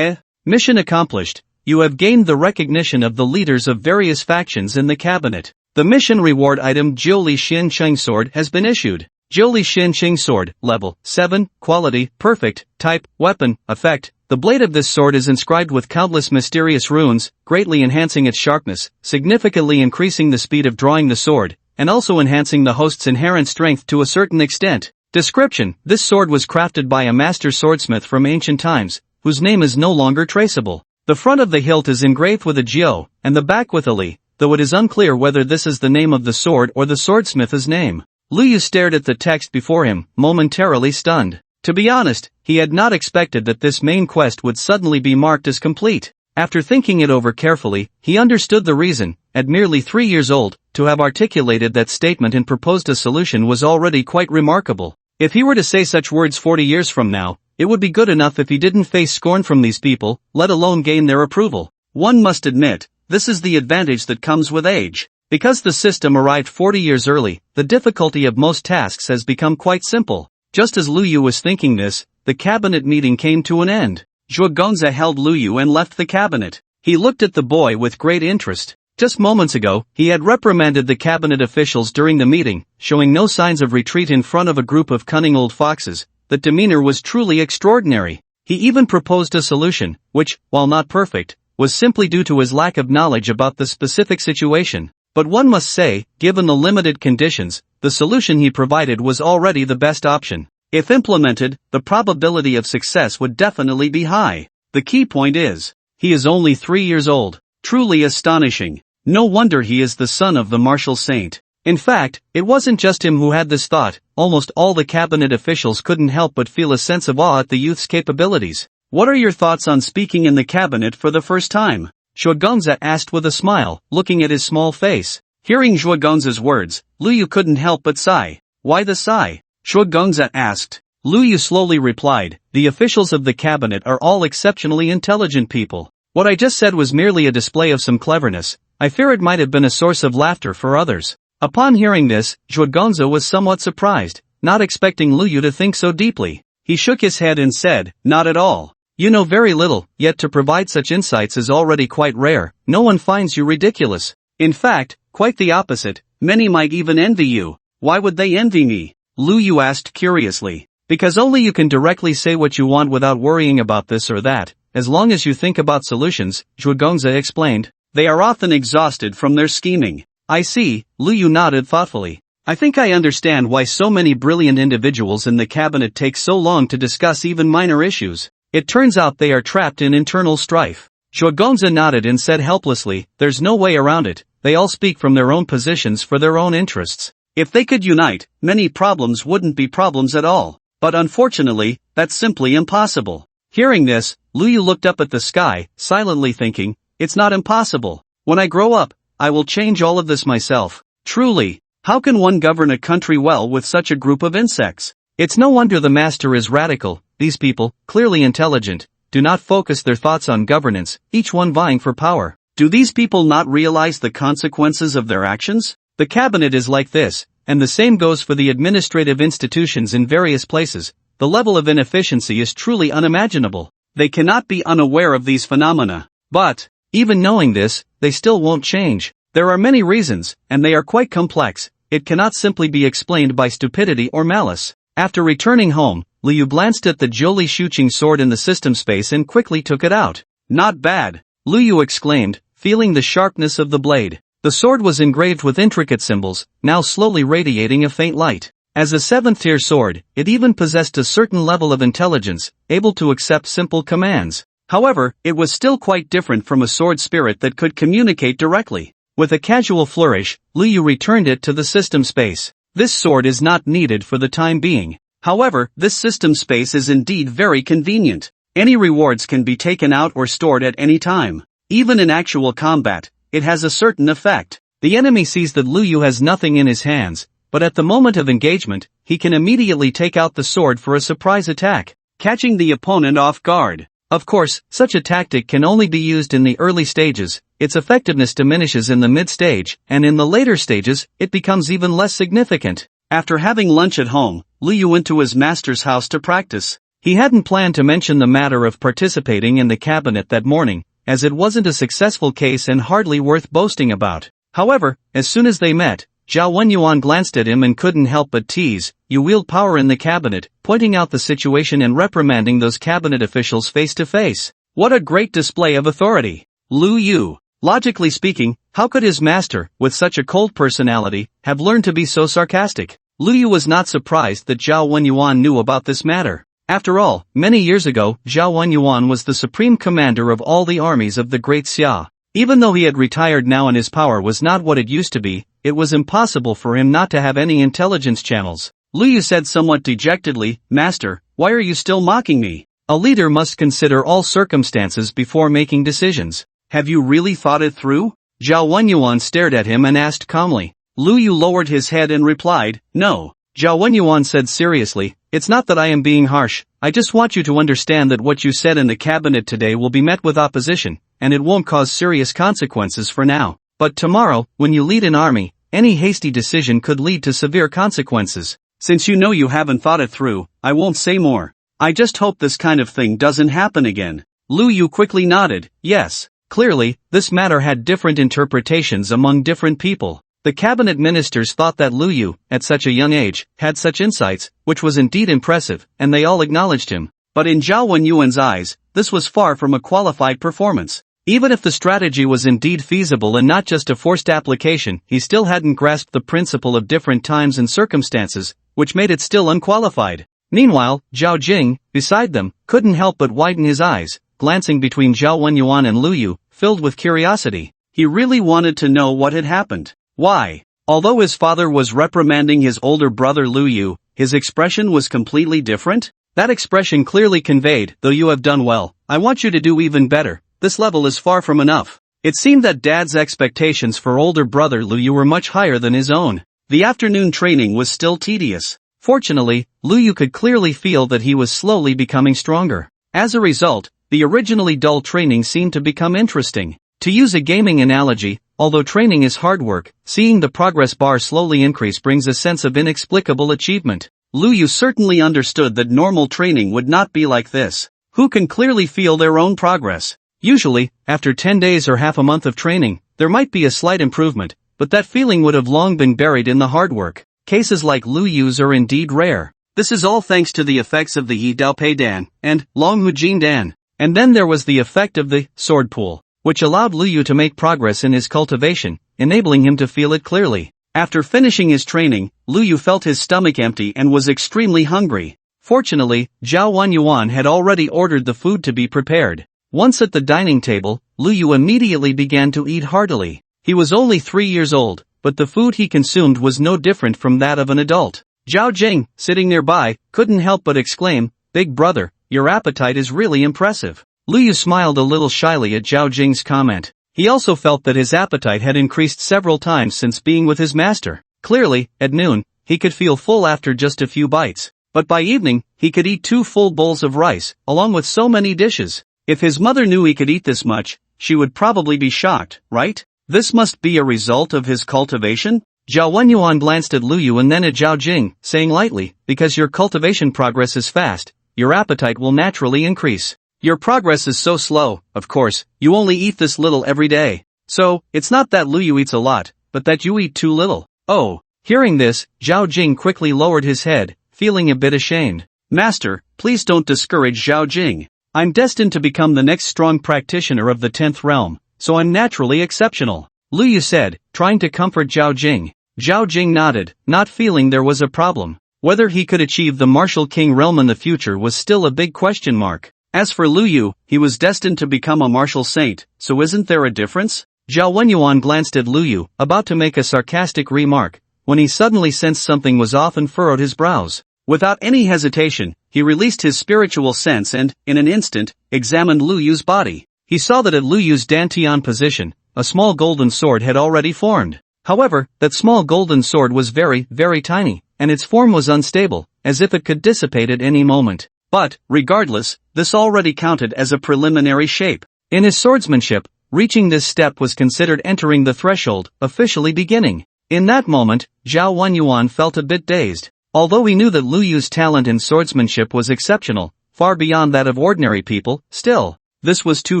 Mission accomplished. You have gained the recognition of the leaders of various factions in the cabinet. The mission reward item Jiuli Xin Cheng Sword has been issued. Jiuli Xin Cheng Sword, level 7, quality, perfect, type, weapon, effect. The blade of this sword is inscribed with countless mysterious runes, greatly enhancing its sharpness, significantly increasing the speed of drawing the sword, and also enhancing the host's inherent strength to a certain extent. Description: this sword was crafted by a master swordsmith from ancient times, whose name is no longer traceable. The front of the hilt is engraved with a jiu, and the back with a li, though it is unclear whether this is the name of the sword or the swordsmith's name. Lu Yu stared at the text before him, momentarily stunned. To be honest, he had not expected that this main quest would suddenly be marked as complete. After thinking it over carefully, he understood the reason. At merely 3 years old, to have articulated that statement and proposed a solution was already quite remarkable. If he were to say such words 40 years from now, it would be good enough if he didn't face scorn from these people, let alone gain their approval. One must admit, this is the advantage that comes with age. Because the system arrived 40 years early, the difficulty of most tasks has become quite simple. Just as Lu Yu was thinking this, the cabinet meeting came to an end. Zhuo Gongzi held Lu Yu and left the cabinet. He looked at the boy with great interest. Just moments ago, he had reprimanded the cabinet officials during the meeting, showing no signs of retreat in front of a group of cunning old foxes. That demeanor was truly extraordinary. He even proposed a solution, which, while not perfect, was simply due to his lack of knowledge about the specific situation. But one must say, given the limited conditions, the solution he provided was already the best option. If implemented, the probability of success would definitely be high. The key point is, he is only 3 years old. Truly astonishing. No wonder he is the son of the martial saint. In fact, it wasn't just him who had this thought. Almost all the cabinet officials couldn't help but feel a sense of awe at the youth's capabilities. What are your thoughts on speaking in the cabinet for the first time? Zhuegongzi asked with a smile, looking at his small face. Hearing Zhuegongzi's words, Lu Yu couldn't help but sigh. Why the sigh? Zhuegongzi asked. Lu Yu slowly replied, the officials of the cabinet are all exceptionally intelligent people. What I just said was merely a display of some cleverness. I fear it might have been a source of laughter for others. Upon hearing this, Zhuegongzi was somewhat surprised, not expecting Lu Yu to think so deeply. He shook his head and said, not at all. You know very little, yet to provide such insights is already quite rare. No one finds you ridiculous. In fact, quite the opposite. Many might even envy you. Why would they envy me? Lu Yu asked curiously. Because only you can directly say what you want without worrying about this or that, as long as you think about solutions, Zhuegongzi explained. They are often exhausted from their scheming. I see, Lu Yu nodded thoughtfully. I think I understand why so many brilliant individuals in the cabinet take so long to discuss even minor issues. It turns out they are trapped in internal strife. Zhuegongzi nodded and said helplessly, there's no way around it. They all speak from their own positions for their own interests. If they could unite, many problems wouldn't be problems at all. But unfortunately, that's simply impossible. Hearing this, Lu Yu looked up at the sky, silently thinking, it's not impossible. When I grow up, I will change all of this myself. Truly, how can one govern a country well with such a group of insects? It's no wonder the master is radical. These people, clearly intelligent, do not focus their thoughts on governance, each one vying for power. Do these people not realize the consequences of their actions? The cabinet is like this, and the same goes for the administrative institutions in various places. The level of inefficiency is truly unimaginable. They cannot be unaware of these phenomena. But, even knowing this, they still won't change. There are many reasons, and they are quite complex. It cannot simply be explained by stupidity or malice. After returning home, Lu Yu glanced at the Zhou Shuqing sword in the system space and quickly took it out. Not bad, Lu Yu exclaimed, feeling the sharpness of the blade. The sword was engraved with intricate symbols, now slowly radiating a faint light. As a 7th-tier sword, it even possessed a certain level of intelligence, able to accept simple commands. However, it was still quite different from a sword spirit that could communicate directly. With a casual flourish, Lu Yu returned it to the system space. This sword is not needed for the time being. However, this system space is indeed very convenient. Any rewards can be taken out or stored at any time. Even in actual combat, it has a certain effect. The enemy sees that Lu Yu has nothing in his hands, but at the moment of engagement, he can immediately take out the sword for a surprise attack, catching the opponent off guard. Of course, such a tactic can only be used in the early stages. Its effectiveness diminishes in the mid-stage, and in the later stages, it becomes even less significant. After having lunch at home, Lu Yu went to his master's house to practice. He hadn't planned to mention the matter of participating in the cabinet that morning, as it wasn't a successful case and hardly worth boasting about. However, as soon as they met, Zhao Wenyuan glanced at him and couldn't help but tease, "You wield power in the cabinet," pointing out the situation and reprimanding those cabinet officials face to face. What a great display of authority! Lu Yu. Logically speaking, how could his master, with such a cold personality, have learned to be so sarcastic? Lu Yu was not surprised that Zhao Wenyuan knew about this matter. After all, many years ago, Zhao Wenyuan was the supreme commander of all the armies of the Great Xia. Even though he had retired now and his power was not what it used to be, it was impossible for him not to have any intelligence channels. Lu Yu said somewhat dejectedly, "Master, why are you still mocking me? A leader must consider all circumstances before making decisions. Have you really thought it through?" Zhao Wenyuan stared at him and asked calmly. Lu Yu lowered his head and replied, "No." Zhao Wenyuan said seriously, "It's not that I am being harsh, I just want you to understand that what you said in the cabinet today will be met with opposition, and it won't cause serious consequences for now. But tomorrow, when you lead an army, any hasty decision could lead to severe consequences. Since you know you haven't thought it through, I won't say more. I just hope this kind of thing doesn't happen again." Lu Yu quickly nodded, yes. Clearly, this matter had different interpretations among different people. The cabinet ministers thought that Lu Yu, at such a young age, had such insights, which was indeed impressive, and they all acknowledged him. But in Zhao Wenyuan's eyes, this was far from a qualified performance. Even if the strategy was indeed feasible and not just a forced application, he still hadn't grasped the principle of different times and circumstances, which made it still unqualified. Meanwhile, Zhao Jing, beside them, couldn't help but widen his eyes, glancing between Zhao Wenyuan and Lu Yu, filled with curiosity. He really wanted to know what had happened. Why? Although his father was reprimanding his older brother Lu Yu, his expression was completely different? That expression clearly conveyed, though you have done well, I want you to do even better, this level is far from enough. It seemed that Dad's expectations for older brother Lu Yu were much higher than his own. The afternoon training was still tedious. Fortunately, Lu Yu could clearly feel that he was slowly becoming stronger. As a result, the originally dull training seemed to become interesting. To use a gaming analogy, although training is hard work, seeing the progress bar slowly increase brings a sense of inexplicable achievement. Lu Yu certainly understood that normal training would not be like this. Who can clearly feel their own progress? Usually, after 10 days or half a month of training, there might be a slight improvement, but that feeling would have long been buried in the hard work. Cases like Lu Yu's are indeed rare. This is all thanks to the effects of the Yi Dao Pei Dan and Long Hu Jing Dan. And then there was the effect of the sword pool, which allowed Lu Yu to make progress in his cultivation, enabling him to feel it clearly. After finishing his training, Lu Yu felt his stomach empty and was extremely hungry. Fortunately, Zhao Wenyuan had already ordered the food to be prepared. Once at the dining table, Lu Yu immediately began to eat heartily. He was only 3 years old, but the food he consumed was no different from that of an adult. Zhao Jing, sitting nearby, couldn't help but exclaim, "Big brother, your appetite is really impressive." Lu Yu smiled a little shyly at Zhao Jing's comment. He also felt that his appetite had increased several times since being with his master. Clearly, at noon, he could feel full after just a few bites. But by evening, he could eat 2 full bowls of rice, along with so many dishes. If his mother knew he could eat this much, she would probably be shocked, right? This must be a result of his cultivation? Zhao Wenyuan glanced at Lu Yu and then at Zhao Jing, saying lightly, because your cultivation progress is fast, your appetite will naturally increase. Your progress is so slow, of course, you only eat this little every day. So, it's not that Lu Yu eats a lot, but that you eat too little. Oh. Hearing this, Zhao Jing quickly lowered his head, feeling a bit ashamed. Master, please don't discourage Zhao Jing. I'm destined to become the next strong practitioner of the 10th realm, so I'm naturally exceptional. Lu Yu said, trying to comfort Zhao Jing. Zhao Jing nodded, not feeling there was a problem. Whether he could achieve the martial king realm in the future was still a big question mark. As for Lu Yu, he was destined to become a martial saint, so isn't there a difference? Zhao Wenyuan glanced at Lu Yu, about to make a sarcastic remark, when he suddenly sensed something was off and furrowed his brows. Without any hesitation, he released his spiritual sense and, in an instant, examined Lu Yu's body. He saw that at Lu Yu's dantian position, a small golden sword had already formed. However, that small golden sword was very, very tiny, and its form was unstable, as if it could dissipate at any moment. But, regardless, this already counted as a preliminary shape. In his swordsmanship, reaching this step was considered entering the threshold, officially beginning. In that moment, Zhao Wenyuan felt a bit dazed. Although he knew that Lu Yu's talent in swordsmanship was exceptional, far beyond that of ordinary people, still, this was too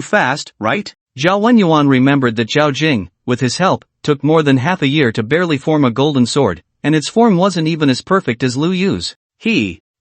fast, right? Zhao Wenyuan remembered that Zhao Jing, with his help, took more than half a year to barely form a golden sword, and its form wasn't even as perfect as Lu Yu's.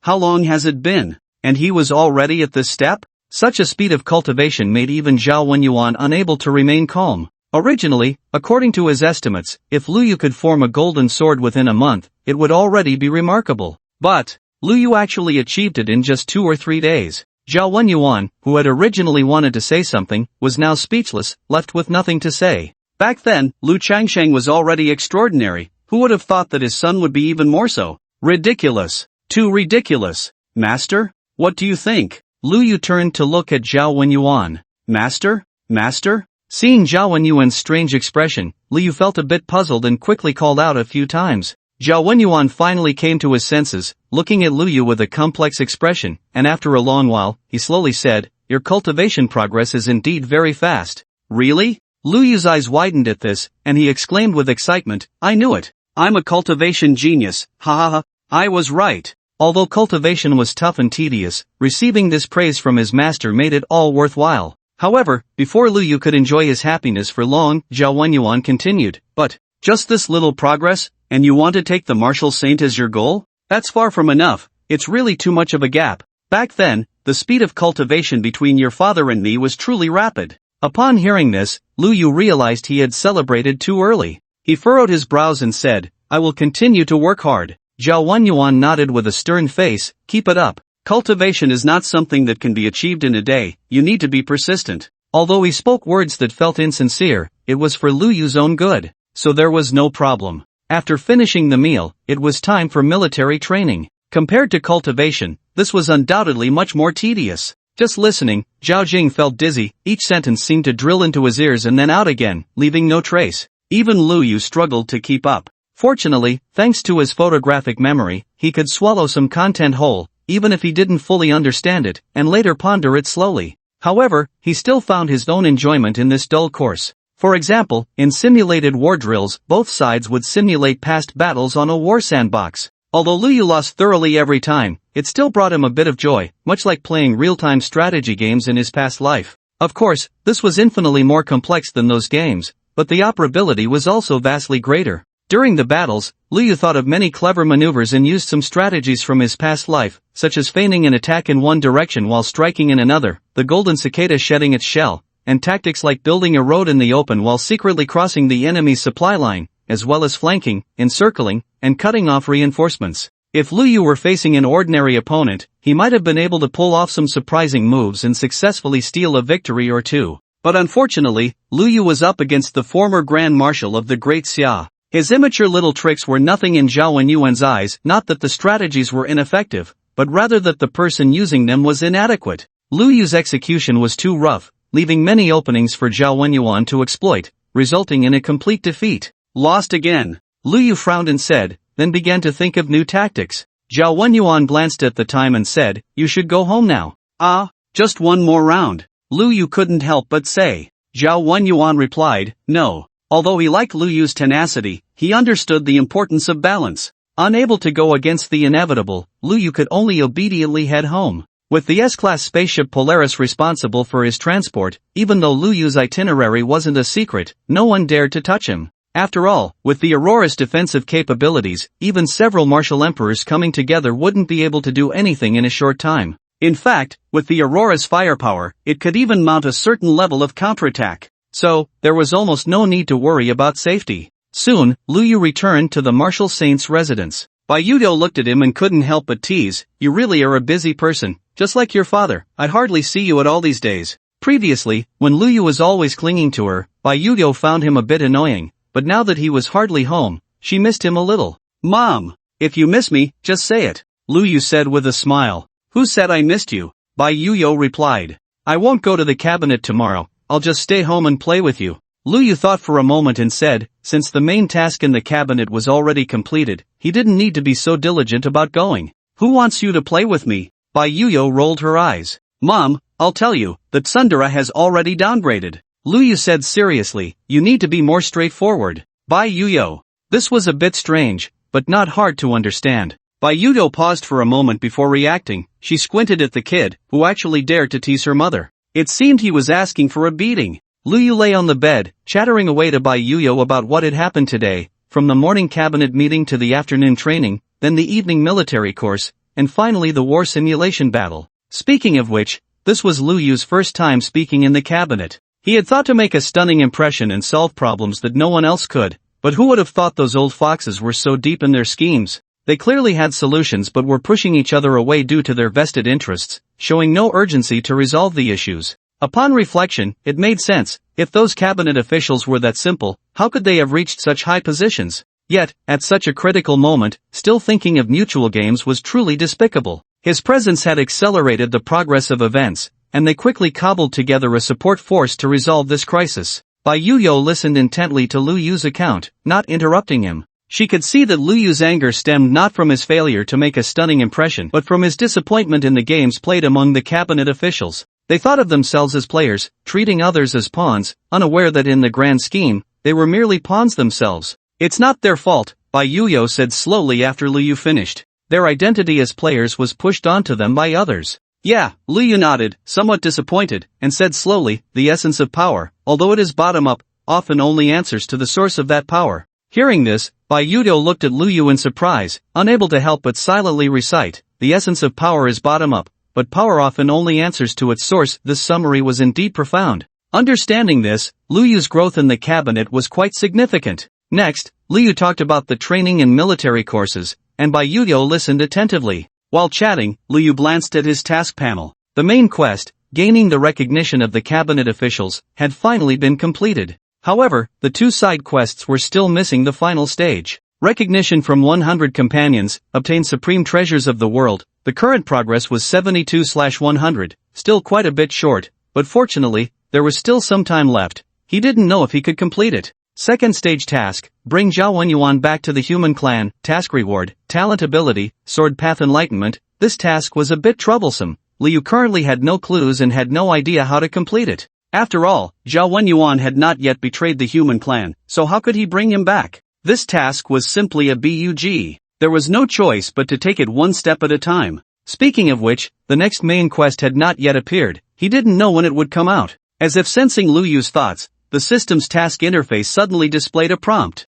How long has it been? And he was already at this step? Such a speed of cultivation made even Zhao Wenyuan unable to remain calm. Originally, according to his estimates, if Lu Yu could form a golden sword within a month, it would already be remarkable. But, Lu Yu actually achieved it in just 2 or 3 days. Zhao Wenyuan, who had originally wanted to say something, was now speechless, left with nothing to say. Back then, Lu Changsheng was already extraordinary. Who would have thought that his son would be even more so? Ridiculous. Too ridiculous. Master? What do you think? Lu Yu turned to look at Zhao Wenyuan. Master? Master? Seeing Zhao Wenyuan's strange expression, Lu Yu felt a bit puzzled and quickly called out a few times. Zhao Wenyuan finally came to his senses, looking at Lu Yu with a complex expression, and after a long while, he slowly said, "Your cultivation progress is indeed very fast." Really? Lu Yu's eyes widened at this, and he exclaimed with excitement, "I knew it. I'm a cultivation genius, ha ha ha, I was right." Although cultivation was tough and tedious, receiving this praise from his master made it all worthwhile. However, before Lu Yu could enjoy his happiness for long, Zhao Wenyuan continued, "But, just this little progress, and you want to take the martial saint as your goal? That's far from enough, it's really too much of a gap. Back then, the speed of cultivation between your father and me was truly rapid. Upon hearing this, Lu Yu realized he had celebrated too early. He furrowed his brows and said, "I will continue to work hard." Zhao Wenyuan nodded with a stern face, "Keep it up. Cultivation is not something that can be achieved in a day, you need to be persistent." Although he spoke words that felt insincere, it was for Lu Yu's own good, so there was no problem. After finishing the meal, it was time for military training. Compared to cultivation, this was undoubtedly much more tedious. Just listening, Zhao Jing felt dizzy, each sentence seemed to drill into his ears and then out again, leaving no trace. Even Lu Yu struggled to keep up. Fortunately, thanks to his photographic memory, he could swallow some content whole, even if he didn't fully understand it, and later ponder it slowly. However, he still found his own enjoyment in this dull course. For example, in simulated war drills, both sides would simulate past battles on a war sandbox. Although Lu Yu lost thoroughly every time, it still brought him a bit of joy, much like playing real-time strategy games in his past life. Of course, this was infinitely more complex than those games, but the operability was also vastly greater. During the battles, Lu Yu thought of many clever maneuvers and used some strategies from his past life, such as feigning an attack in one direction while striking in another, the golden cicada shedding its shell, and tactics like building a road in the open while secretly crossing the enemy's supply line, as well as flanking, encircling, and cutting off reinforcements. If Lu Yu were facing an ordinary opponent, he might have been able to pull off some surprising moves and successfully steal a victory or two. But unfortunately, Lu Yu was up against the former Grand Marshal of the Great Xia. His immature little tricks were nothing in Zhao Wenyuan's eyes, not that the strategies were ineffective, but rather that the person using them was inadequate. Lu Yu's execution was too rough, leaving many openings for Zhao Wenyuan to exploit, resulting in a complete defeat. Lost again. Lu Yu frowned and said, then began to think of new tactics. Zhao Wenyuan glanced at the time and said, "You should go home now." "Ah, just one more round." Lu Yu couldn't help but say. Zhao Wenyuan replied, "No." Although he liked Lu Yu's tenacity, he understood the importance of balance. Unable to go against the inevitable, Lu Yu could only obediently head home. With the S-class spaceship Polaris responsible for his transport, even though Lu Yu's itinerary wasn't a secret, no one dared to touch him. After all, with the Aurora's defensive capabilities, even several martial emperors coming together wouldn't be able to do anything in a short time. In fact, with the Aurora's firepower, it could even mount a certain level of counterattack. So, there was almost no need to worry about safety. Soon, Lu Yu returned to the Martial Saint's residence. Bai Yudo looked at him and couldn't help but tease, "You really are a busy person, just like your father. I'd hardly see you at all these days." Previously, when Lu Yu was always clinging to her, Bai Yudo found him a bit annoying, but now that he was hardly home, she missed him a little. "Mom, if you miss me, just say it," Lu Yu said with a smile. "Who said I missed you?" Bai Yuyo replied. "I won't go to the cabinet tomorrow. I'll just stay home and play with you." Lu Yu thought for a moment and said, since the main task in the cabinet was already completed, he didn't need to be so diligent about going. "Who wants you to play with me?" Bai Yuyo rolled her eyes. "Mom, I'll tell you, that Tsundere has already downgraded." Lu Yu said seriously, "You need to be more straightforward." Bai Yuyo. This was a bit strange, but not hard to understand. Bai Yuyo paused for a moment before reacting. She squinted at the kid, who actually dared to tease her mother. It seemed he was asking for a beating. Lu Yu lay on the bed, chattering away to Bai Yuyo about what had happened today, from the morning cabinet meeting to the afternoon training, then the evening military course, and finally the war simulation battle. Speaking of which, this was Lu Yu's first time speaking in the cabinet. He had thought to make a stunning impression and solve problems that no one else could, but who would have thought those old foxes were so deep in their schemes? They clearly had solutions but were pushing each other away due to their vested interests, showing no urgency to resolve the issues. Upon reflection, it made sense. If those cabinet officials were that simple, how could they have reached such high positions? Yet, at such a critical moment, still thinking of mutual games was truly despicable. His presence had accelerated the progress of events, and they quickly cobbled together a support force to resolve this crisis. Bai Yuyo listened intently to Lu Yu's account, not interrupting him. She could see that Lu Yu's anger stemmed not from his failure to make a stunning impression but from his disappointment in the games played among the cabinet officials. They thought of themselves as players, treating others as pawns, unaware that in the grand scheme, they were merely pawns themselves. "It's not their fault," Bai Yuyo said slowly after Lu Yu finished. "Their identity as players was pushed onto them by others." "Yeah," Lu Yu nodded, somewhat disappointed, and said slowly, "The essence of power, although it is bottom-up, often only answers to the source of that power." Hearing this, Bai Yudo looked at Lu Yu in surprise, unable to help but silently recite, "The essence of power is bottom-up, but power often only answers to its source." This summary was indeed profound. Understanding this, Liu Yu's growth in the cabinet was quite significant. Next, Liu Yu talked about the training and military courses, and Bai Yuyo listened attentively. While chatting, Liu Yu glanced at his task panel. The main quest, gaining the recognition of the cabinet officials, had finally been completed. However, the two side quests were still missing the final stage. Recognition from 100 companions, obtain supreme treasures of the world. The current progress was 72/100, still quite a bit short, but fortunately, there was still some time left. He didn't know if he could complete it. Second stage task, bring Zhao Wenyuan back to the human clan. Task reward, talent ability, sword path enlightenment. This task was a bit troublesome. Liu Yu currently had no clues and had no idea how to complete it. After all, Zhao Wenyuan had not yet betrayed the human clan, so how could he bring him back? This task was simply a bug. There was no choice but to take it one step at a time. Speaking of which, the next main quest had not yet appeared. He didn't know when it would come out. As if sensing Liu Yu's thoughts, the system's task interface suddenly displayed a prompt.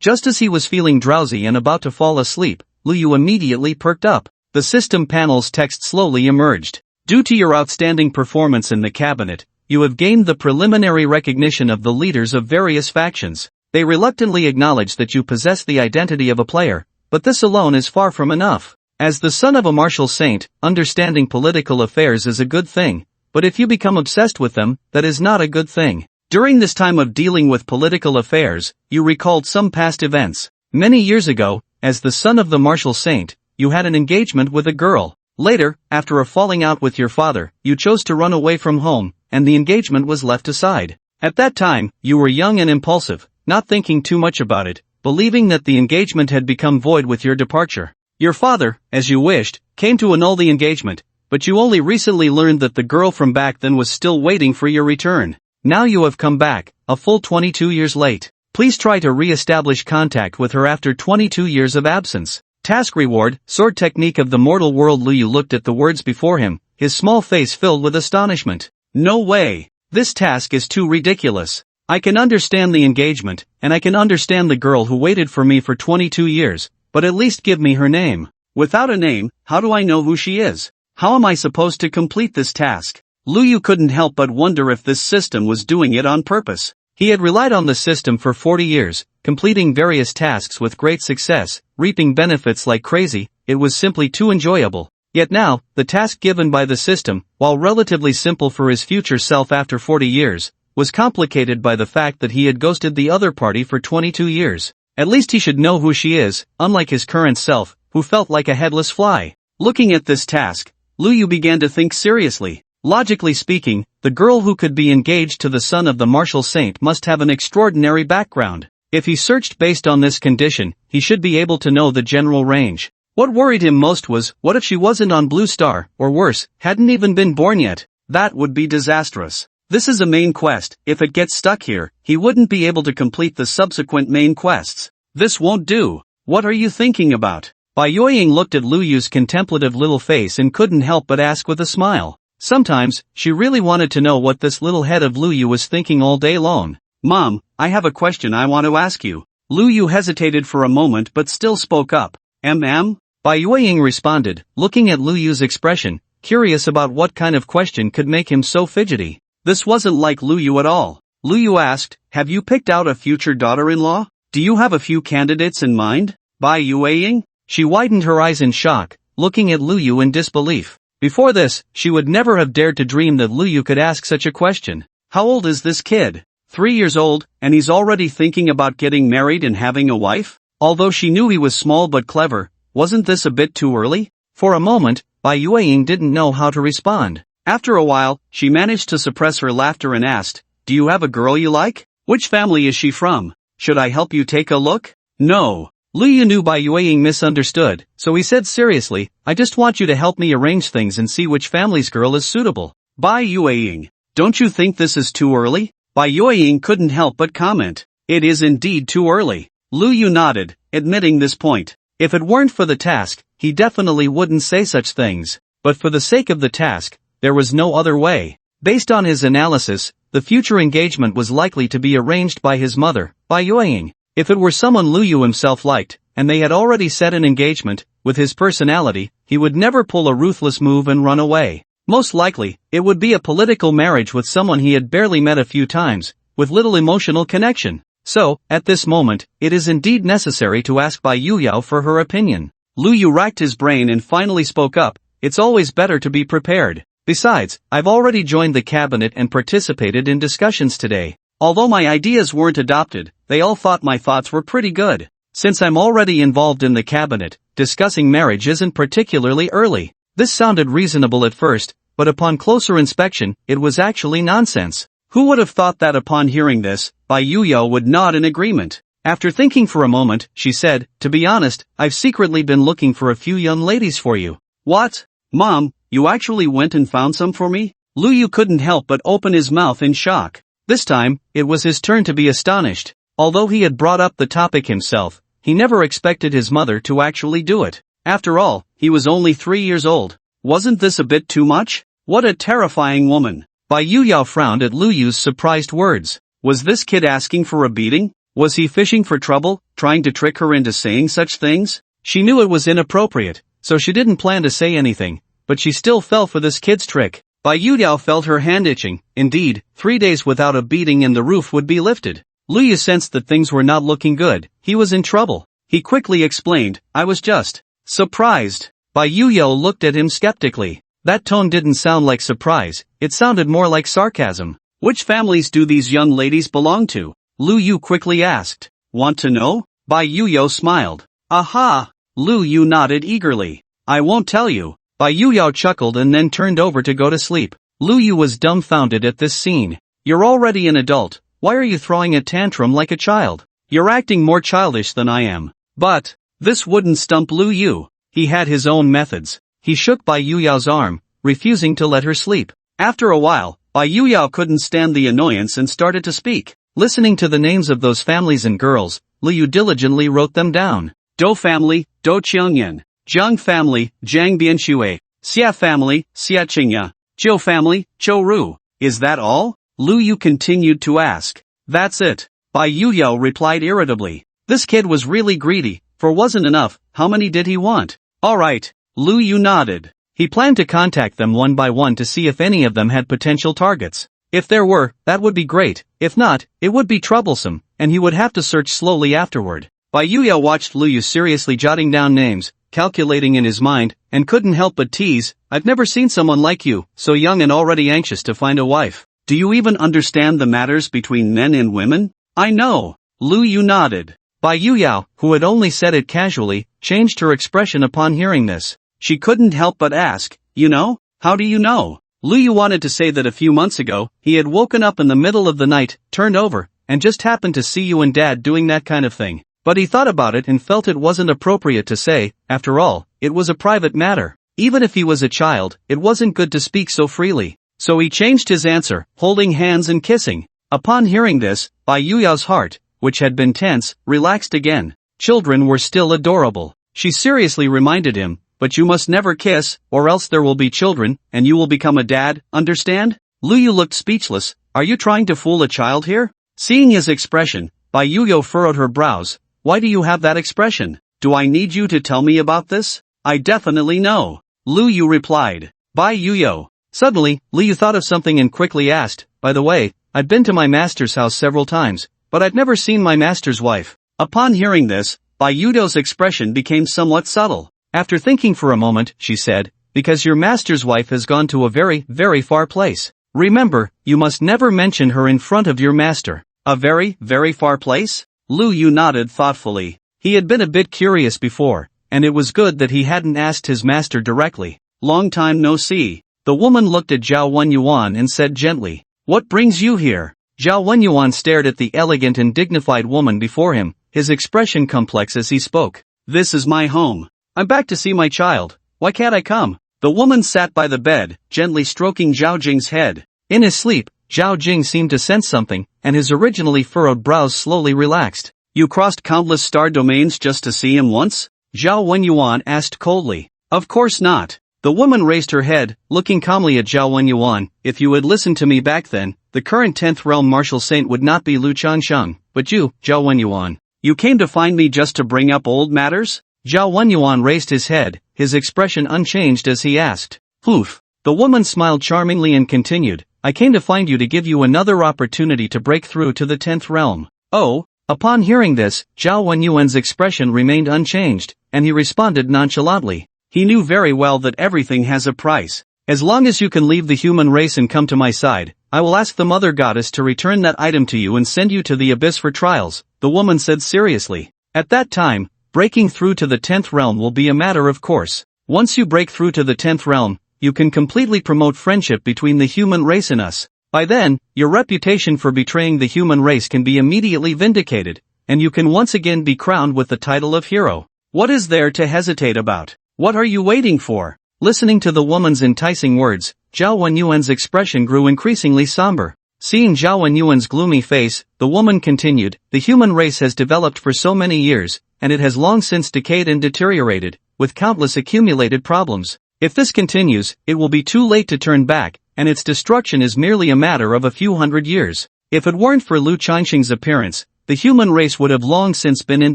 Just as he was feeling drowsy and about to fall asleep, Liu Yu immediately perked up. The system panel's text slowly emerged. Due to your outstanding performance in the cabinet, you have gained the preliminary recognition of the leaders of various factions. They reluctantly acknowledge that you possess the identity of a player, but this alone is far from enough. As the son of a martial saint, understanding political affairs is a good thing, but if you become obsessed with them, that is not a good thing. During this time of dealing with political affairs, you recalled some past events. Many years ago, as the son of the martial saint, you had an engagement with a girl. Later, after a falling out with your father, you chose to run away from home, and the engagement was left aside. At that time, you were young and impulsive, not thinking too much about it, believing that the engagement had become void with your departure. Your father, as you wished, came to annul the engagement, but you only recently learned that the girl from back then was still waiting for your return. Now you have come back, a full 22 years late. Please try to re-establish contact with her after 22 years of absence. Task reward, sword technique of the mortal world. Liu Yu looked at the words before him, his small face filled with astonishment. No way! This task is too ridiculous. I can understand the engagement, and I can understand the girl who waited for me for 22 years, but at least give me her name. Without a name, how do I know who she is? How am I supposed to complete this task? Liu Yu couldn't help but wonder if this system was doing it on purpose. He had relied on the system for 40 years, completing various tasks with great success, reaping benefits like crazy. It was simply too enjoyable. Yet now, the task given by the system, while relatively simple for his future self after 40 years, was complicated by the fact that he had ghosted the other party for 22 years. At least he should know who she is, unlike his current self, who felt like a headless fly. Looking at this task, Liu Yu began to think seriously. Logically speaking, the girl who could be engaged to the son of the martial saint must have an extraordinary background. If he searched based on this condition, he should be able to know the general range. What worried him most was, what if she wasn't on Blue Star, or worse, hadn't even been born yet? That would be disastrous. This is a main quest. If it gets stuck here, he wouldn't be able to complete the subsequent main quests. This won't do. What are you thinking about? Bai Yueying looked at Liu Yu's contemplative little face and couldn't help but ask with a smile. Sometimes, she really wanted to know what this little head of Liu Yu was thinking all day long. Mom, I have a question I want to ask you. Liu Yu hesitated for a moment but still spoke up. Bai Yueying responded, looking at Liu Yu's expression, curious about what kind of question could make him so fidgety. This wasn't like Liu Yu at all. Liu Yu asked, have you picked out a future daughter-in-law? Do you have a few candidates in mind? Bai Yueying? She widened her eyes in shock, looking at Liu Yu in disbelief. Before this, she would never have dared to dream that Liu Yu could ask such a question. How old is this kid? 3 years old, and he's already thinking about getting married and having a wife? Although she knew he was small but clever, wasn't this a bit too early? For a moment, Bai Yueying didn't know how to respond. After a while, she managed to suppress her laughter and asked, do you have a girl you like? Which family is she from? Should I help you take a look? No. Liu Yu knew Bai Yueying misunderstood, so he said seriously, I just want you to help me arrange things and see which family's girl is suitable. Bai Yueying, don't you think this is too early? Bai Yueying couldn't help but comment. It is indeed too early. Liu Yu nodded, admitting this point. If it weren't for the task, he definitely wouldn't say such things. But for the sake of the task, there was no other way. Based on his analysis, the future engagement was likely to be arranged by his mother, Bai Yueying. If it were someone Liu Yu himself liked, and they had already set an engagement, with his personality, he would never pull a ruthless move and run away. Most likely, it would be a political marriage with someone he had barely met a few times, with little emotional connection. So, at this moment, it is indeed necessary to ask Bai Yuyao for her opinion. Lu Yu racked his brain and finally spoke up, "It's always better to be prepared. Besides, I've already joined the cabinet and participated in discussions today. Although my ideas weren't adopted, they all thought my thoughts were pretty good. Since I'm already involved in the cabinet, discussing marriage isn't particularly early." This sounded reasonable at first, but upon closer inspection, it was actually nonsense. Who would have thought that upon hearing this, Bai Yuyao would nod in agreement? After thinking for a moment, she said, "To be honest, I've secretly been looking for a few young ladies for you." "What? Mom, you actually went and found some for me?" Lu Yu couldn't help but open his mouth in shock. This time, it was his turn to be astonished. Although he had brought up the topic himself, he never expected his mother to actually do it. After all, he was only 3 years old. Wasn't this a bit too much? What a terrifying woman. Bai Yuyao frowned at Lu Yu's surprised words. Was this kid asking for a beating? Was he fishing for trouble, trying to trick her into saying such things? She knew it was inappropriate, so she didn't plan to say anything, but she still fell for this kid's trick. Bai Yuyao felt her hand itching. Indeed, 3 days without a beating and the roof would be lifted. Lu Yu sensed that things were not looking good. He was in trouble. He quickly explained, "I was just surprised." Bai Yuyao looked at him skeptically. That tone didn't sound like surprise, it sounded more like sarcasm. "Which families do these young ladies belong to?" Lu Yu quickly asked. "Want to know?" Bai Yuyao smiled. "Aha!" Lu Yu nodded eagerly. "I won't tell you." Bai Yuyao chuckled and then turned over to go to sleep. Lu Yu was dumbfounded at this scene. "You're already an adult, why are you throwing a tantrum like a child? You're acting more childish than I am." But this wouldn't stump Lu Yu. He had his own methods. He shook Bai Yuyao's arm, refusing to let her sleep. After a while, Bai Yuyao couldn't stand the annoyance and started to speak. Listening to the names of those families and girls, Lu Yu diligently wrote them down. Do family, Do Qiangyan. Zhang family, Zhang Bianshui. Xia family, Xia Qingya. Zhou family, Zhou Ru. Is that all? Lu Yu continued to ask. That's it. Bai Yuyao replied irritably. This kid was really greedy, for wasn't enough, how many did he want? Alright. Lu Yu nodded. He planned to contact them one by one to see if any of them had potential targets. If there were, that would be great. If not, it would be troublesome, and he would have to search slowly afterward. Bai Yuyao watched Lu Yu seriously jotting down names, calculating in his mind, and couldn't help but tease, "I've never seen someone like you, so young and already anxious to find a wife. Do you even understand the matters between men and women?" "I know." Lu Yu nodded. Bai Yuyao, who had only said it casually, changed her expression upon hearing this. She couldn't help but ask, "You know? How do you know?" Lu Yu wanted to say that a few months ago, he had woken up in the middle of the night, turned over, and just happened to see you and Dad doing that kind of thing. But he thought about it and felt it wasn't appropriate to say. After all, it was a private matter. Even if he was a child, it wasn't good to speak so freely. So he changed his answer, holding hands and kissing. Upon hearing this, Bai Yuyao's heart, which had been tense, relaxed again. Children were still adorable. She seriously reminded him, "But you must never kiss, or else there will be children, and you will become a dad, understand?" Lu Yu looked speechless. "Are you trying to fool a child here?" Seeing his expression, Bai Yuyao furrowed her brows. "Why do you have that expression? Do I need you to tell me about this?" "I definitely know." Lu Yu replied. "Bai Yuyao." Suddenly, Lu Yu thought of something and quickly asked, "By the way, I've been to my master's house several times, but I've never seen my master's wife." Upon hearing this, Bai Yuyao's expression became somewhat subtle. After thinking for a moment, she said, "Because your master's wife has gone to a very, very far place. Remember, you must never mention her in front of your master." "A very, very far place?" Lu Yu nodded thoughtfully. He had been a bit curious before, and it was good that he hadn't asked his master directly. "Long time no see." The woman looked at Zhao Wenyuan and said gently, "What brings you here?" Zhao Wenyuan stared at the elegant and dignified woman before him, his expression complex as he spoke. "This is my home. I'm back to see my child. Why can't I come?" The woman sat by the bed, gently stroking Zhao Jing's head. In his sleep, Zhao Jing seemed to sense something, and his originally furrowed brows slowly relaxed. "You crossed countless star domains just to see him once?" Zhao Wenyuan asked coldly. "Of course not." The woman raised her head, looking calmly at Zhao Wenyuan. "If you had listened to me back then, the current 10th realm martial saint would not be Lu Changsheng, but you, Zhao Wenyuan. You came to find me just to bring up old matters?" Zhao Wenyuan raised his head, his expression unchanged as he asked. "Poof." The woman smiled charmingly and continued, I came to find you to give you another opportunity to break through to the 10th realm. Oh? Upon hearing this, Zhao Wenyuan's expression remained unchanged, and he responded nonchalantly. He knew very well that everything has a price. As long as you can leave the human race and come to my side, I will ask the Mother Goddess to return that item to you and send you to the abyss for trials, the woman said seriously. At that time, breaking through to the 10th realm will be a matter of course. Once you break through to the 10th realm, you can completely promote friendship between the human race and us. By then, your reputation for betraying the human race can be immediately vindicated, and you can once again be crowned with the title of hero. What is there to hesitate about? What are you waiting for? Listening to the woman's enticing words, Zhao Wenyuan's expression grew increasingly somber. Seeing Zhao Wenyuan's gloomy face, the woman continued, the human race has developed for so many years, and it has long since decayed and deteriorated, with countless accumulated problems. If this continues, it will be too late to turn back, and its destruction is merely a matter of a few hundred years. If it weren't for Lu Changxing's appearance, the human race would have long since been in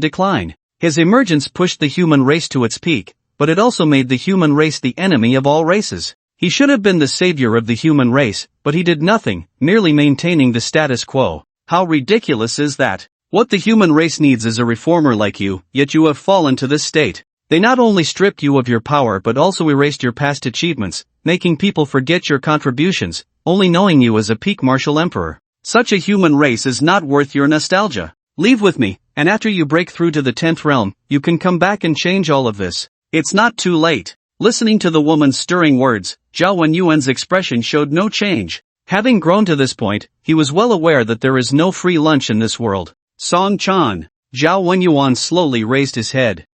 decline. His emergence pushed the human race to its peak, but it also made the human race the enemy of all races. He should have been the savior of the human race, but he did nothing, merely maintaining the status quo. How ridiculous is that? What the human race needs is a reformer like you, yet you have fallen to this state. They not only stripped you of your power but also erased your past achievements, making people forget your contributions, only knowing you as a peak martial emperor. Such a human race is not worth your nostalgia. Leave with me, and after you break through to the 10th realm, you can come back and change all of this. It's not too late. Listening to the woman's stirring words, Zhao Wenyuan's expression showed no change. Having grown to this point, he was well aware that there is no free lunch in this world. Song Chan. Zhao Wenyuan slowly raised his head.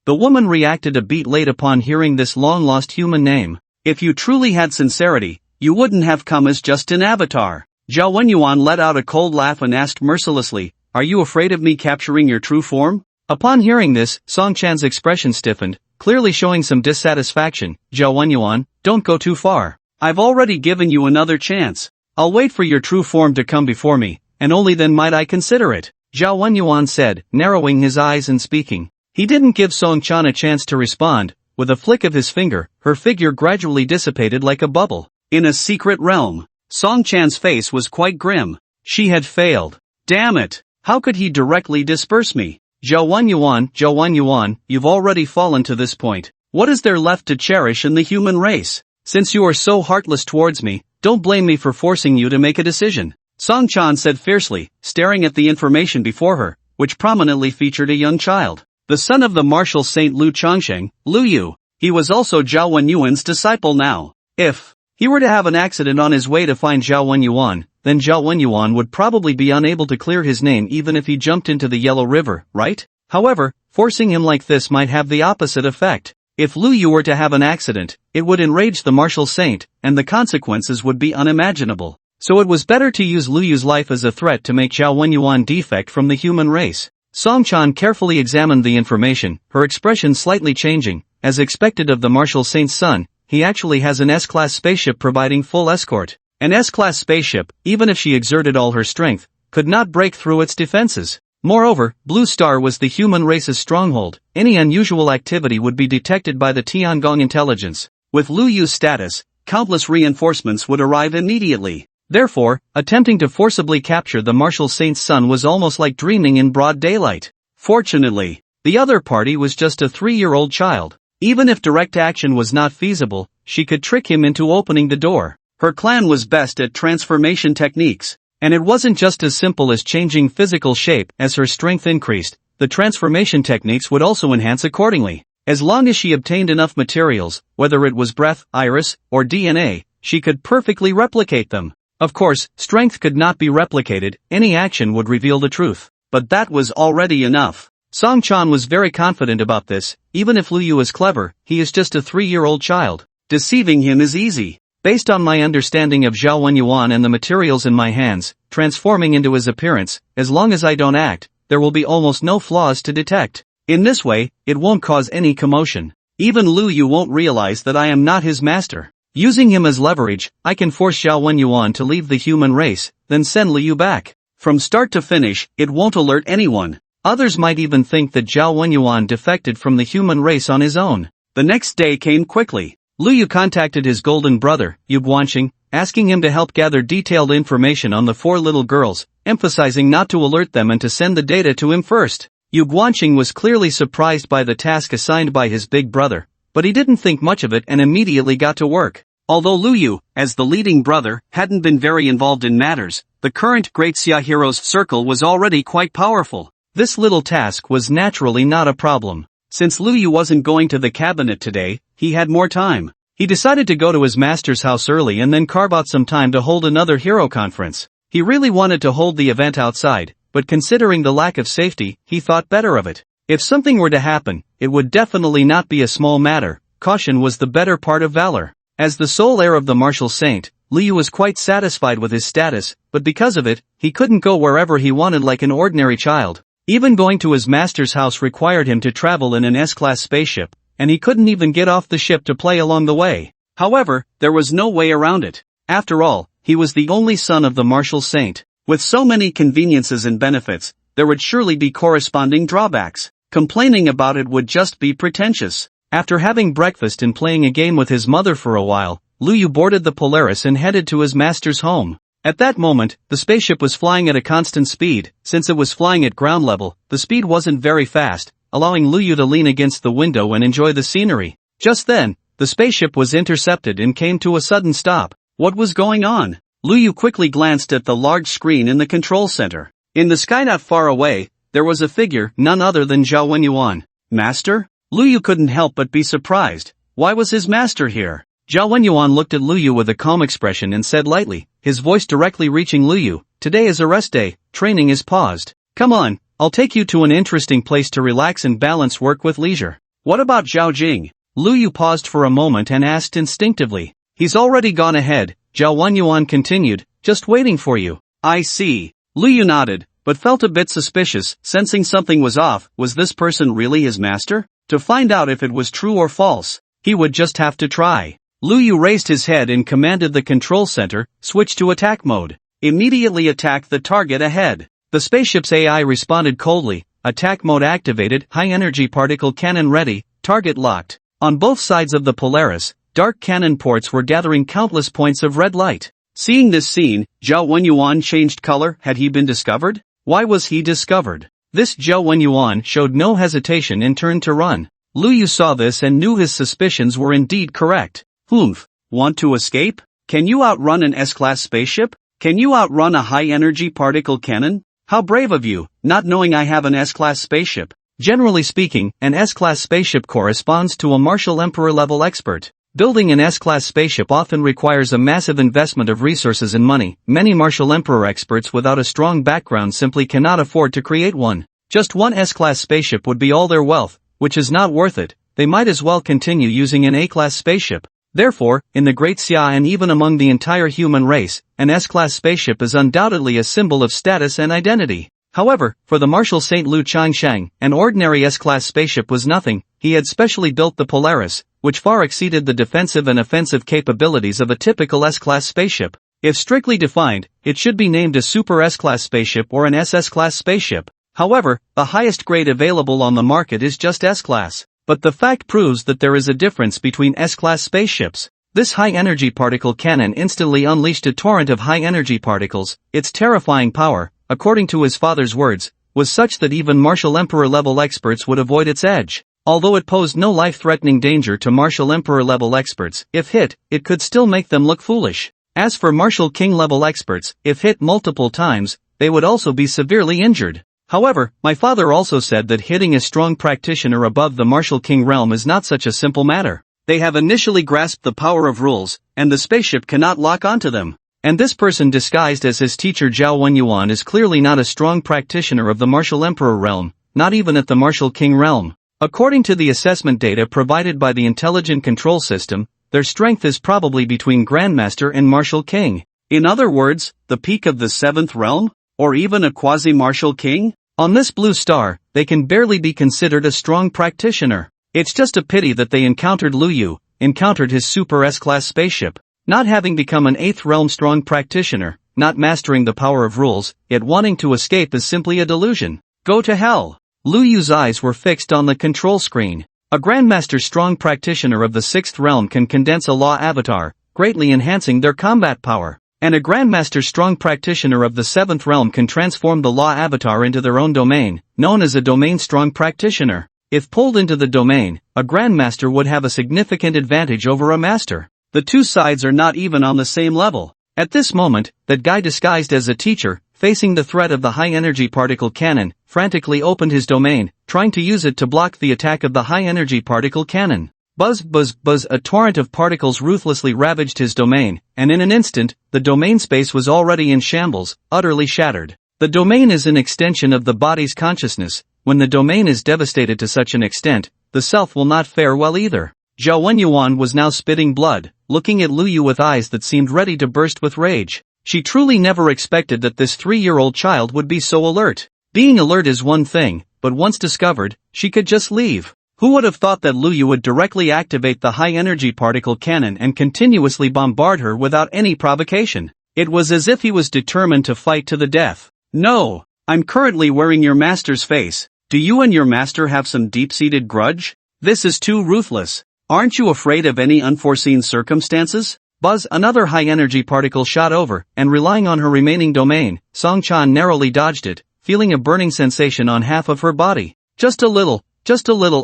The woman reacted a beat late upon hearing this long-lost human name. If you truly had sincerity, you wouldn't have come as just an avatar. Zhao Wenyuan let out a cold laugh and asked mercilessly, are you afraid of me capturing your true form? Upon hearing this, Song Chan's expression stiffened, clearly showing some dissatisfaction. Zhao Wenyuan, don't go too far. I've already given you another chance. I'll wait for your true form to come before me, and only then might I consider it. Zhao Wenyuan said, narrowing his eyes and speaking. He didn't give Song Chan a chance to respond. With a flick of his finger, her figure gradually dissipated like a bubble. In a secret realm, Song Chan's face was quite grim. She had failed. Damn it! How could he directly disperse me? Zhao Wenyuan, you've already fallen to this point. What is there left to cherish in the human race? Since you are so heartless towards me, don't blame me for forcing you to make a decision. Song Chan said fiercely, staring at the information before her, which prominently featured a young child. The son of the martial saint Lu Changxing, Lu Yu. He was also Zhao Wenyuan's disciple now. If he were to have an accident on his way to find Zhao Wenyuan, then Zhao Wenyuan would probably be unable to clear his name even if he jumped into the Yellow River, right? However, forcing him like this might have the opposite effect. If Lu Yu were to have an accident, it would enrage the martial saint, and the consequences would be unimaginable. So it was better to use Lu Yu's life as a threat to make Zhao Wenyuan defect from the human race. Song Chan carefully examined the information, her expression slightly changing. As expected of the martial saint's son, he actually has an S-class spaceship providing full escort. An S-class spaceship, even if she exerted all her strength, could not break through its defenses. Moreover, Blue Star was the human race's stronghold. Any unusual activity would be detected by the Tiangong intelligence. With Lu Yu's status, countless reinforcements would arrive immediately. Therefore, attempting to forcibly capture the martial saint's son was almost like dreaming in broad daylight. Fortunately, the other party was just a 3-year-old child. Even if direct action was not feasible, she could trick him into opening the door. Her clan was best at transformation techniques, and it wasn't just as simple as changing physical shape. As her strength increased, the transformation techniques would also enhance accordingly. As long as she obtained enough materials, whether it was breath, iris, or DNA, she could perfectly replicate them. Of course, strength could not be replicated, any action would reveal the truth. But that was already enough. Song Chan was very confident about this. Even if Lu Yu is clever, he is just a 3-year-old child. Deceiving him is easy. Based on my understanding of Zhao Wenyuan and the materials in my hands, transforming into his appearance, as long as I don't act, there will be almost no flaws to detect. In this way, it won't cause any commotion. Even Lu Yu won't realize that I am not his master. Using him as leverage, I can force Zhao Wenyuan to leave the human race, then send Lu Yu back. From start to finish, it won't alert anyone. Others might even think that Zhao Wenyuan defected from the human race on his own. The next day came quickly. Lu Yu contacted his golden brother, Yu Guanxing, asking him to help gather detailed information on the 4 little girls, emphasizing not to alert them and to send the data to him first. Yu Guanxing was clearly surprised by the task assigned by his big brother, but he didn't think much of it and immediately got to work. Although Lu Yu, as the leading brother, hadn't been very involved in matters, the current Great Xia Heroes circle was already quite powerful. This little task was naturally not a problem. Since Lu Yu wasn't going to the cabinet today, he had more time. He decided to go to his master's house early and then carve out some time to hold another hero conference. He really wanted to hold the event outside, but considering the lack of safety, he thought better of it. If something were to happen, it would definitely not be a small matter. Caution was the better part of valor. As the sole heir of the martial saint, Lu Yu was quite satisfied with his status, but because of it, he couldn't go wherever he wanted like an ordinary child. Even going to his master's house required him to travel in an S-class spaceship, and he couldn't even get off the ship to play along the way. However, there was no way around it. After all, he was the only son of the martial saint. With so many conveniences and benefits, there would surely be corresponding drawbacks. Complaining about it would just be pretentious. After having breakfast and playing a game with his mother for a while, Lu Yu boarded the Polaris and headed to his master's home. At that moment, the spaceship was flying at a constant speed. Since it was flying at ground level, the speed wasn't very fast, allowing Lu Yu to lean against the window and enjoy the scenery. Just then, the spaceship was intercepted and came to a sudden stop. What was going on? Lu Yu quickly glanced at the large screen in the control center. In the sky not far away, there was a figure, none other than Zhao Wenyuan. Master? Lu Yu couldn't help but be surprised. Why was his master here? Zhao Wenyuan looked at Lu Yu with a calm expression and said lightly, his voice directly reaching Lu Yu, "Today is a rest day, training is paused. Come on, I'll take you to an interesting place to relax and balance work with leisure." "What about Zhao Jing?" Lu Yu paused for a moment and asked instinctively. "He's already gone ahead," Zhao Wenyuan continued, "just waiting for you." "I see." Lu Yu nodded, but felt a bit suspicious, sensing something was off. Was this person really his master? To find out if it was true or false, he would just have to try. Lu Yu raised his head and commanded the control center, switch to attack mode. Immediately attack the target ahead. The spaceship's AI responded coldly, attack mode activated, high energy particle cannon ready, target locked. On both sides of the Polaris, dark cannon ports were gathering countless points of red light. Seeing this scene, Zhao Wenyuan changed color. Had he been discovered? Why was he discovered? This Zhao Wenyuan showed no hesitation and turned to run. Lu Yu saw this and knew his suspicions were indeed correct. Humph. Want to escape? Can you outrun an S-class spaceship? Can you outrun a high-energy particle cannon? How brave of you, not knowing I have an S-class spaceship. Generally speaking, an S-class spaceship corresponds to a martial emperor-level expert. Building an S-class spaceship often requires a massive investment of resources and money. Many martial emperor experts without a strong background simply cannot afford to create one. Just one S-class spaceship would be all their wealth, which is not worth it. They might as well continue using an A-class spaceship. Therefore, in the Great Xia and even among the entire human race, an S-class spaceship is undoubtedly a symbol of status and identity. However, for the martial saint Lu Changshang, an ordinary S-class spaceship was nothing. He had specially built the Polaris, which far exceeded the defensive and offensive capabilities of a typical S-class spaceship. If strictly defined, it should be named a Super S-class spaceship or an SS-class spaceship. However, the highest grade available on the market is just S-class. But the fact proves that there is a difference between S-class spaceships. This high-energy particle cannon instantly unleashed a torrent of high-energy particles. Its terrifying power, according to his father's words, was such that even martial emperor-level experts would avoid its edge. Although it posed no life-threatening danger to martial emperor-level experts, if hit, it could still make them look foolish. As for martial king-level experts, if hit multiple times, they would also be severely injured. However, my father also said that hitting a strong practitioner above the martial king realm is not such a simple matter. They have initially grasped the power of rules, and the spaceship cannot lock onto them. And this person disguised as his teacher Zhao Wenyuan is clearly not a strong practitioner of the martial emperor realm, not even at the martial king realm. According to the assessment data provided by the intelligent control system, their strength is probably between Grandmaster and Martial King. In other words, the peak of the 7th realm? Or even a quasi-martial king? On this blue star, they can barely be considered a strong practitioner. It's just a pity that they encountered Lu Yu, encountered his Super S-class spaceship. Not having become an 8th realm strong practitioner, not mastering the power of rules, yet wanting to escape is simply a delusion. Go to hell. Lu Yu's eyes were fixed on the control screen. A Grandmaster strong practitioner of the 6th realm can condense a law avatar, greatly enhancing their combat power. And a Grandmaster strong practitioner of the 7th realm can transform the law avatar into their own domain, known as a domain strong practitioner. If pulled into the domain, a Grandmaster would have a significant advantage over a master. The two sides are not even on the same level. At this moment, that guy disguised as a teacher, facing the threat of the high-energy particle cannon, frantically opened his domain, trying to use it to block the attack of the high-energy particle cannon. Buzz, buzz, buzz, a torrent of particles ruthlessly ravaged his domain, and in an instant, the domain space was already in shambles, utterly shattered. The domain is an extension of the body's consciousness. When the domain is devastated to such an extent, the self will not fare well either. Zhao Wenyuan was now spitting blood, looking at Lu Yu with eyes that seemed ready to burst with rage. She truly never expected that this 3-year-old child would be so alert. Being alert is one thing, but once discovered, she could just leave. Who would have thought that Lu Yu would directly activate the high-energy particle cannon and continuously bombard her without any provocation? It was as if he was determined to fight to the death. No, I'm currently wearing your master's face. Do you and your master have some deep-seated grudge? This is too ruthless. Aren't you afraid of any unforeseen circumstances? Buzz, another high-energy particle shot over, and relying on her remaining domain, Song-chan narrowly dodged it, feeling a burning sensation on half of her body. Just a little,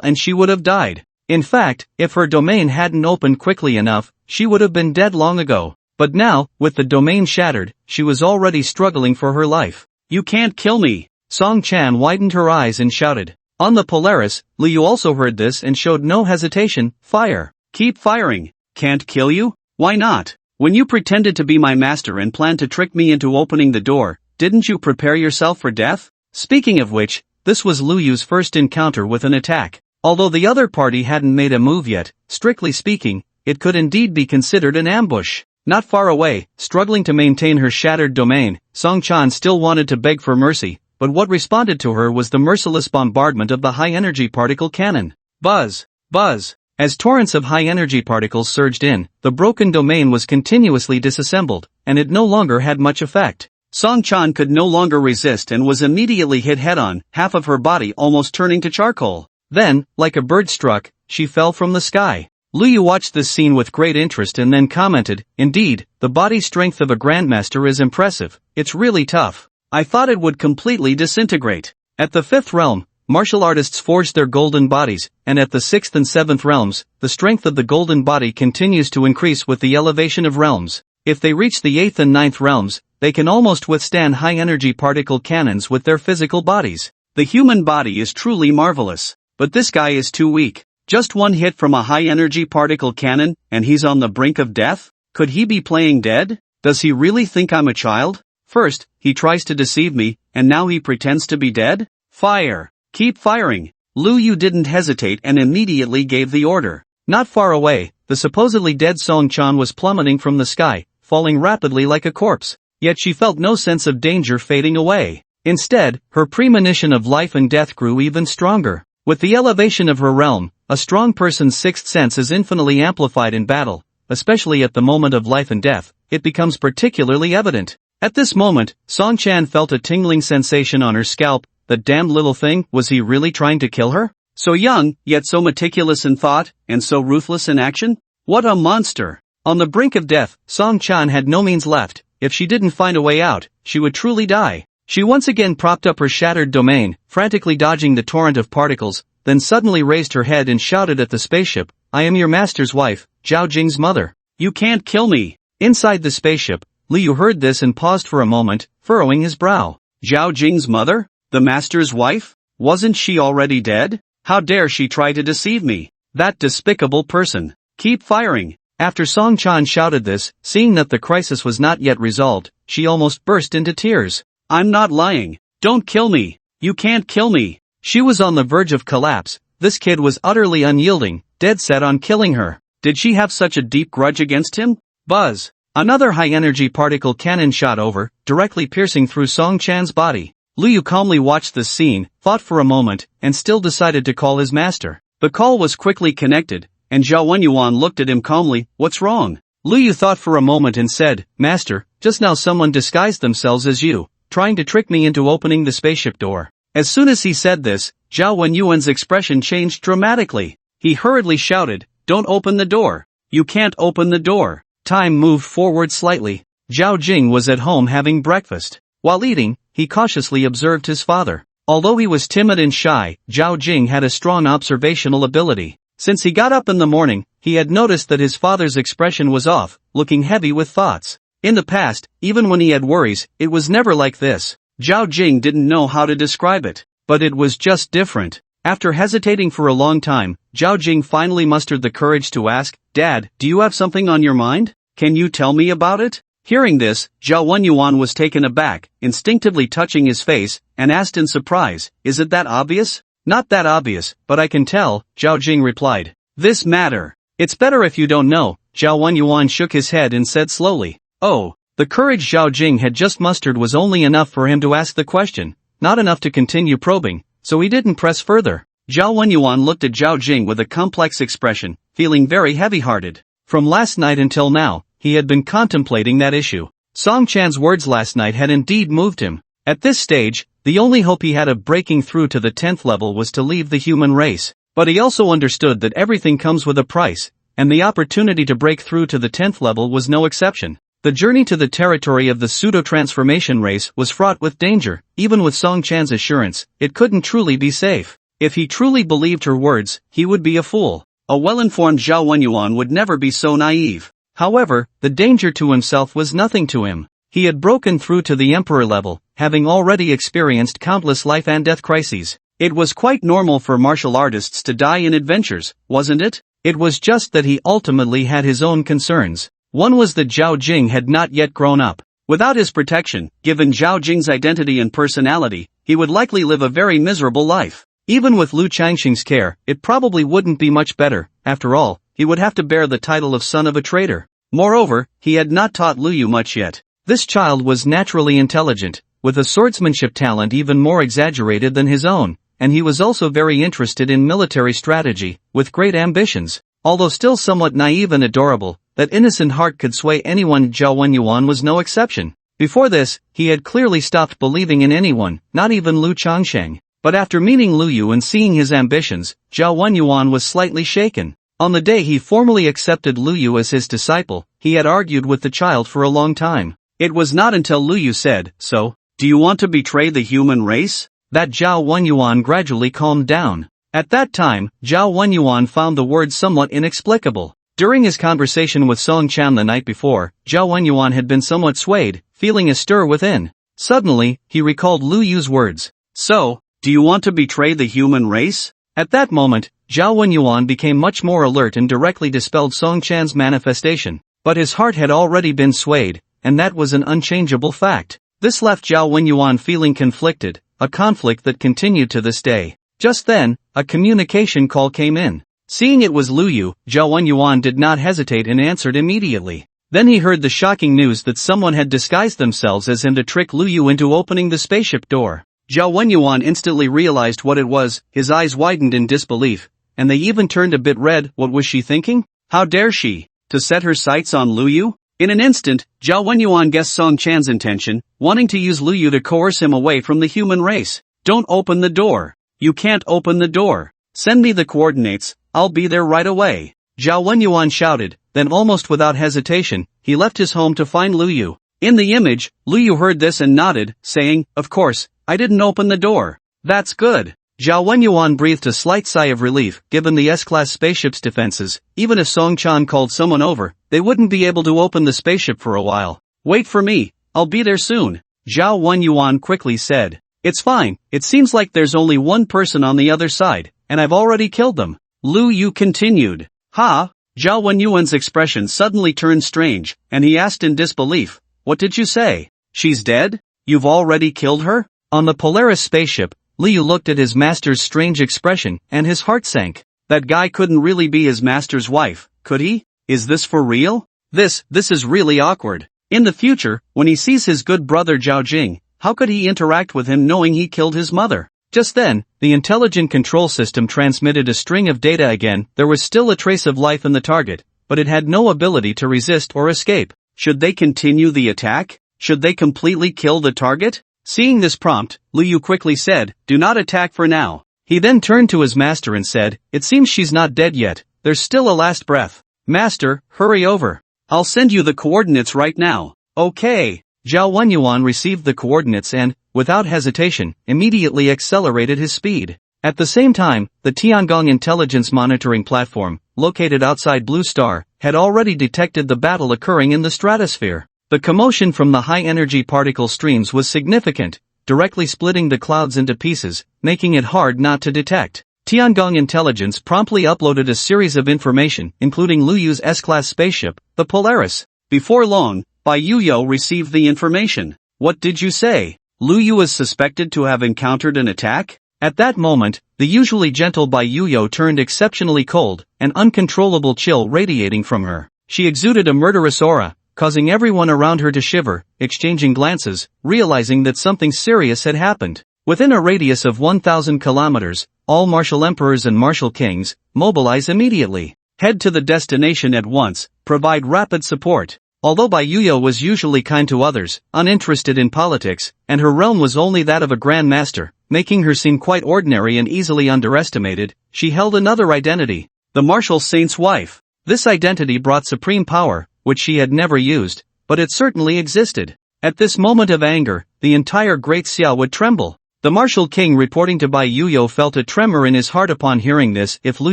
and she would have died. In fact, if her domain hadn't opened quickly enough, she would have been dead long ago. But now, with the domain shattered, she was already struggling for her life. You can't kill me! Song-chan widened her eyes and shouted. On the Polaris, Lu Yu also heard this and showed no hesitation. Fire! Keep firing! Can't kill you? Why not? When you pretended to be my master and planned to trick me into opening the door, didn't you prepare yourself for death? Speaking of which, this was Lu Yu's first encounter with an attack. Although the other party hadn't made a move yet, strictly speaking, it could indeed be considered an ambush. Not far away, struggling to maintain her shattered domain, Song-chan still wanted to beg for mercy, but what responded to her was the merciless bombardment of the high-energy particle cannon. Buzz! Buzz! As torrents of high-energy particles surged in, the broken domain was continuously disassembled, and it no longer had much effect. Song-chan could no longer resist and was immediately hit head-on, half of her body almost turning to charcoal. Then, like a bird struck, she fell from the sky. Lu Yu watched this scene with great interest and then commented, "Indeed, the body strength of a grandmaster is impressive. It's really tough. I thought it would completely disintegrate." At the 5th realm, martial artists forged their golden bodies, and at the 6th and 7th realms, the strength of the golden body continues to increase with the elevation of realms. If they reach the 8th and 9th realms, they can almost withstand high-energy particle cannons with their physical bodies. The human body is truly marvelous, but this guy is too weak. Just one hit from a high-energy particle cannon, and he's on the brink of death? Could he be playing dead? Does he really think I'm a child? First, he tries to deceive me, and now he pretends to be dead? Fire! Keep firing! Lu Yu didn't hesitate and immediately gave the order. Not far away, the supposedly dead Song-chan was plummeting from the sky, falling rapidly like a corpse. Yet she felt no sense of danger fading away. Instead, her premonition of life and death grew even stronger. With the elevation of her realm, a strong person's sixth sense is infinitely amplified in battle, especially at the moment of life and death. It becomes particularly evident. At this moment, Song-chan felt a tingling sensation on her scalp. That damned little thing, was he really trying to kill her? So young, yet so meticulous in thought, and so ruthless in action? What a monster! On the brink of death, Song-chan had no means left. If she didn't find a way out, she would truly die. She once again propped up her shattered domain, frantically dodging the torrent of particles, then suddenly raised her head and shouted at the spaceship, "I am your master's wife, Zhao Jing's mother. You can't kill me!" Inside the spaceship, Lu Yu heard this and paused for a moment, furrowing his brow. Zhao Jing's mother? The master's wife? Wasn't she already dead? How dare she try to deceive me? That despicable person. Keep firing. After Song-chan shouted this, seeing that the crisis was not yet resolved, she almost burst into tears. I'm not lying. Don't kill me. You can't kill me. She was on the verge of collapse. This kid was utterly unyielding, dead set on killing her. Did she have such a deep grudge against him? Buzz. Another high-energy particle cannon shot over, directly piercing through Song-chan's body. Lu Yu calmly watched this scene, thought for a moment, and still decided to call his master. The call was quickly connected, and Zhao Wenyuan looked at him calmly. What's wrong? Lu Yu thought for a moment and said, Master, just now someone disguised themselves as you, trying to trick me into opening the spaceship door. As soon as he said this, Zhao Wenyuan's expression changed dramatically. He hurriedly shouted, "Don't open the door! You can't open the door!" Time moved forward slightly. Zhao Jing was at home having breakfast. While eating, he cautiously observed his father. Although he was timid and shy, Zhao Jing had a strong observational ability. Since he got up in the morning, he had noticed that his father's expression was off, looking heavy with thoughts. In the past, even when he had worries, it was never like this. Zhao Jing didn't know how to describe it, but it was just different. After hesitating for a long time, Zhao Jing finally mustered the courage to ask, "Dad, do you have something on your mind? Can you tell me about it?" Hearing this, Zhao Wenyuan was taken aback, instinctively touching his face, and asked in surprise, "Is it that obvious?" "Not that obvious, but I can tell," Zhao Jing replied. "This matter. It's better if you don't know." Zhao Wenyuan shook his head and said slowly, "Oh." The courage Zhao Jing had just mustered was only enough for him to ask the question, not enough to continue probing, so he didn't press further. Zhao Wenyuan looked at Zhao Jing with a complex expression, feeling very heavy-hearted. From last night until now, he had been contemplating that issue. Song Chan's words last night had indeed moved him. At this stage, the only hope he had of breaking through to the 10th level was to leave the human race. But he also understood that everything comes with a price, and the opportunity to break through to the 10th level was no exception. The journey to the territory of the pseudo-transformation race was fraught with danger. Even with Song Chan's assurance, it couldn't truly be safe. If he truly believed her words, he would be a fool. A well-informed Zhao Wenyuan would never be so naive. However, the danger to himself was nothing to him. He had broken through to the emperor level, having already experienced countless life and death crises. It was quite normal for martial artists to die in adventures, wasn't it? It was just that he ultimately had his own concerns. One was that Zhao Jing had not yet grown up. Without his protection, given Zhao Jing's identity and personality, he would likely live a very miserable life. Even with Lu Changxing's care, it probably wouldn't be much better. After all, he would have to bear the title of son of a traitor. Moreover, he had not taught Lu Yu much yet. This child was naturally intelligent, with a swordsmanship talent even more exaggerated than his own, and he was also very interested in military strategy, with great ambitions. Although still somewhat naive and adorable, that innocent heart could sway anyone. Zhao Wenyuan was no exception. Before this, he had clearly stopped believing in anyone, not even Lu Changsheng. But after meeting Lu Yu and seeing his ambitions, Zhao Wenyuan was slightly shaken. On the day he formally accepted Lu Yu as his disciple, he had argued with the child for a long time. It was not until Lu Yu said, "So, do you want to betray the human race?" that Zhao Wenyuan gradually calmed down. At that time, Zhao Wenyuan found the words somewhat inexplicable. During his conversation with Song Chan the night before, Zhao Wenyuan had been somewhat swayed, feeling a stir within. Suddenly, he recalled Lu Yu's words. "So, do you want to betray the human race?" At that moment, Zhao Wenyuan became much more alert and directly dispelled Song Chan's manifestation. But his heart had already been swayed, and that was an unchangeable fact. This left Zhao Wenyuan feeling conflicted, a conflict that continued to this day. Just then, a communication call came in. Seeing it was Lu Yu, Zhao Wenyuan did not hesitate and answered immediately. Then he heard the shocking news that someone had disguised themselves as him to trick Lu Yu into opening the spaceship door. Zhao Wenyuan instantly realized what it was, his eyes widened in disbelief, and they even turned a bit red. What was she thinking? How dare she? To set her sights on Lu Yu? In an instant, Zhao Wenyuan guessed Song Chan's intention, wanting to use Lu Yu to coerce him away from the human race. "Don't open the door. You can't open the door. Send me the coordinates, I'll be there right away," Zhao Wenyuan shouted. Then almost without hesitation, he left his home to find Lu Yu. In the image, Lu Yu heard this and nodded, saying, "Of course, I didn't open the door." "That's good." Zhao Wenyuan breathed a slight sigh of relief. Given the S-class spaceship's defenses, even if Song Chan called someone over, they wouldn't be able to open the spaceship for a while. "Wait for me, I'll be there soon," Zhao Wenyuan quickly said. "It's fine, it seems like there's only one person on the other side, and I've already killed them," Lu Yu continued. "Ha?" Zhao Wenyuan's expression suddenly turned strange, and he asked in disbelief, "What did you say? She's dead? You've already killed her?" On the Polaris spaceship, Lu Yu looked at his master's strange expression, and his heart sank. That guy couldn't really be his master's wife, could he? Is this for real? This is really awkward. In the future, when he sees his good brother Zhao Jing, how could he interact with him knowing he killed his mother? Just then, the intelligent control system transmitted a string of data again. There was still a trace of life in the target, but it had no ability to resist or escape. Should they continue the attack? Should they completely kill the target? Seeing this prompt, Lu Yu quickly said, "Do not attack for now." He then turned to his master and said, "It seems she's not dead yet, there's still a last breath. Master, hurry over. I'll send you the coordinates right now." Okay. Zhao Wenyuan received the coordinates and, without hesitation, immediately accelerated his speed. At the same time, the Tiangong intelligence monitoring platform, located outside Blue Star, had already detected the battle occurring in the stratosphere. The commotion from the high-energy particle streams was significant, directly splitting the clouds into pieces, making it hard not to detect. Tiangong intelligence promptly uploaded a series of information, including Lu Yu's S-class spaceship, the Polaris. Before long, Bai Yuyo received the information. "What did you say? Lu Yu is suspected to have encountered an attack?" At that moment, the usually gentle Bai Yuyo turned exceptionally cold, an uncontrollable chill radiating from her. She exuded a murderous aura, causing everyone around her to shiver, exchanging glances, realizing that something serious had happened. Within a radius of 1,000 kilometers, all martial emperors and martial kings, mobilize immediately. Head to the destination at once, provide rapid support. Although Bai Yuyo was usually kind to others, uninterested in politics, and her realm was only that of a grand master, making her seem quite ordinary and easily underestimated, she held another identity, the martial saint's wife. This identity brought supreme power, which she had never used, but it certainly existed. At this moment of anger, the entire Great Xia would tremble. The martial king reporting to Bai Yuyo felt a tremor in his heart upon hearing this. If Lu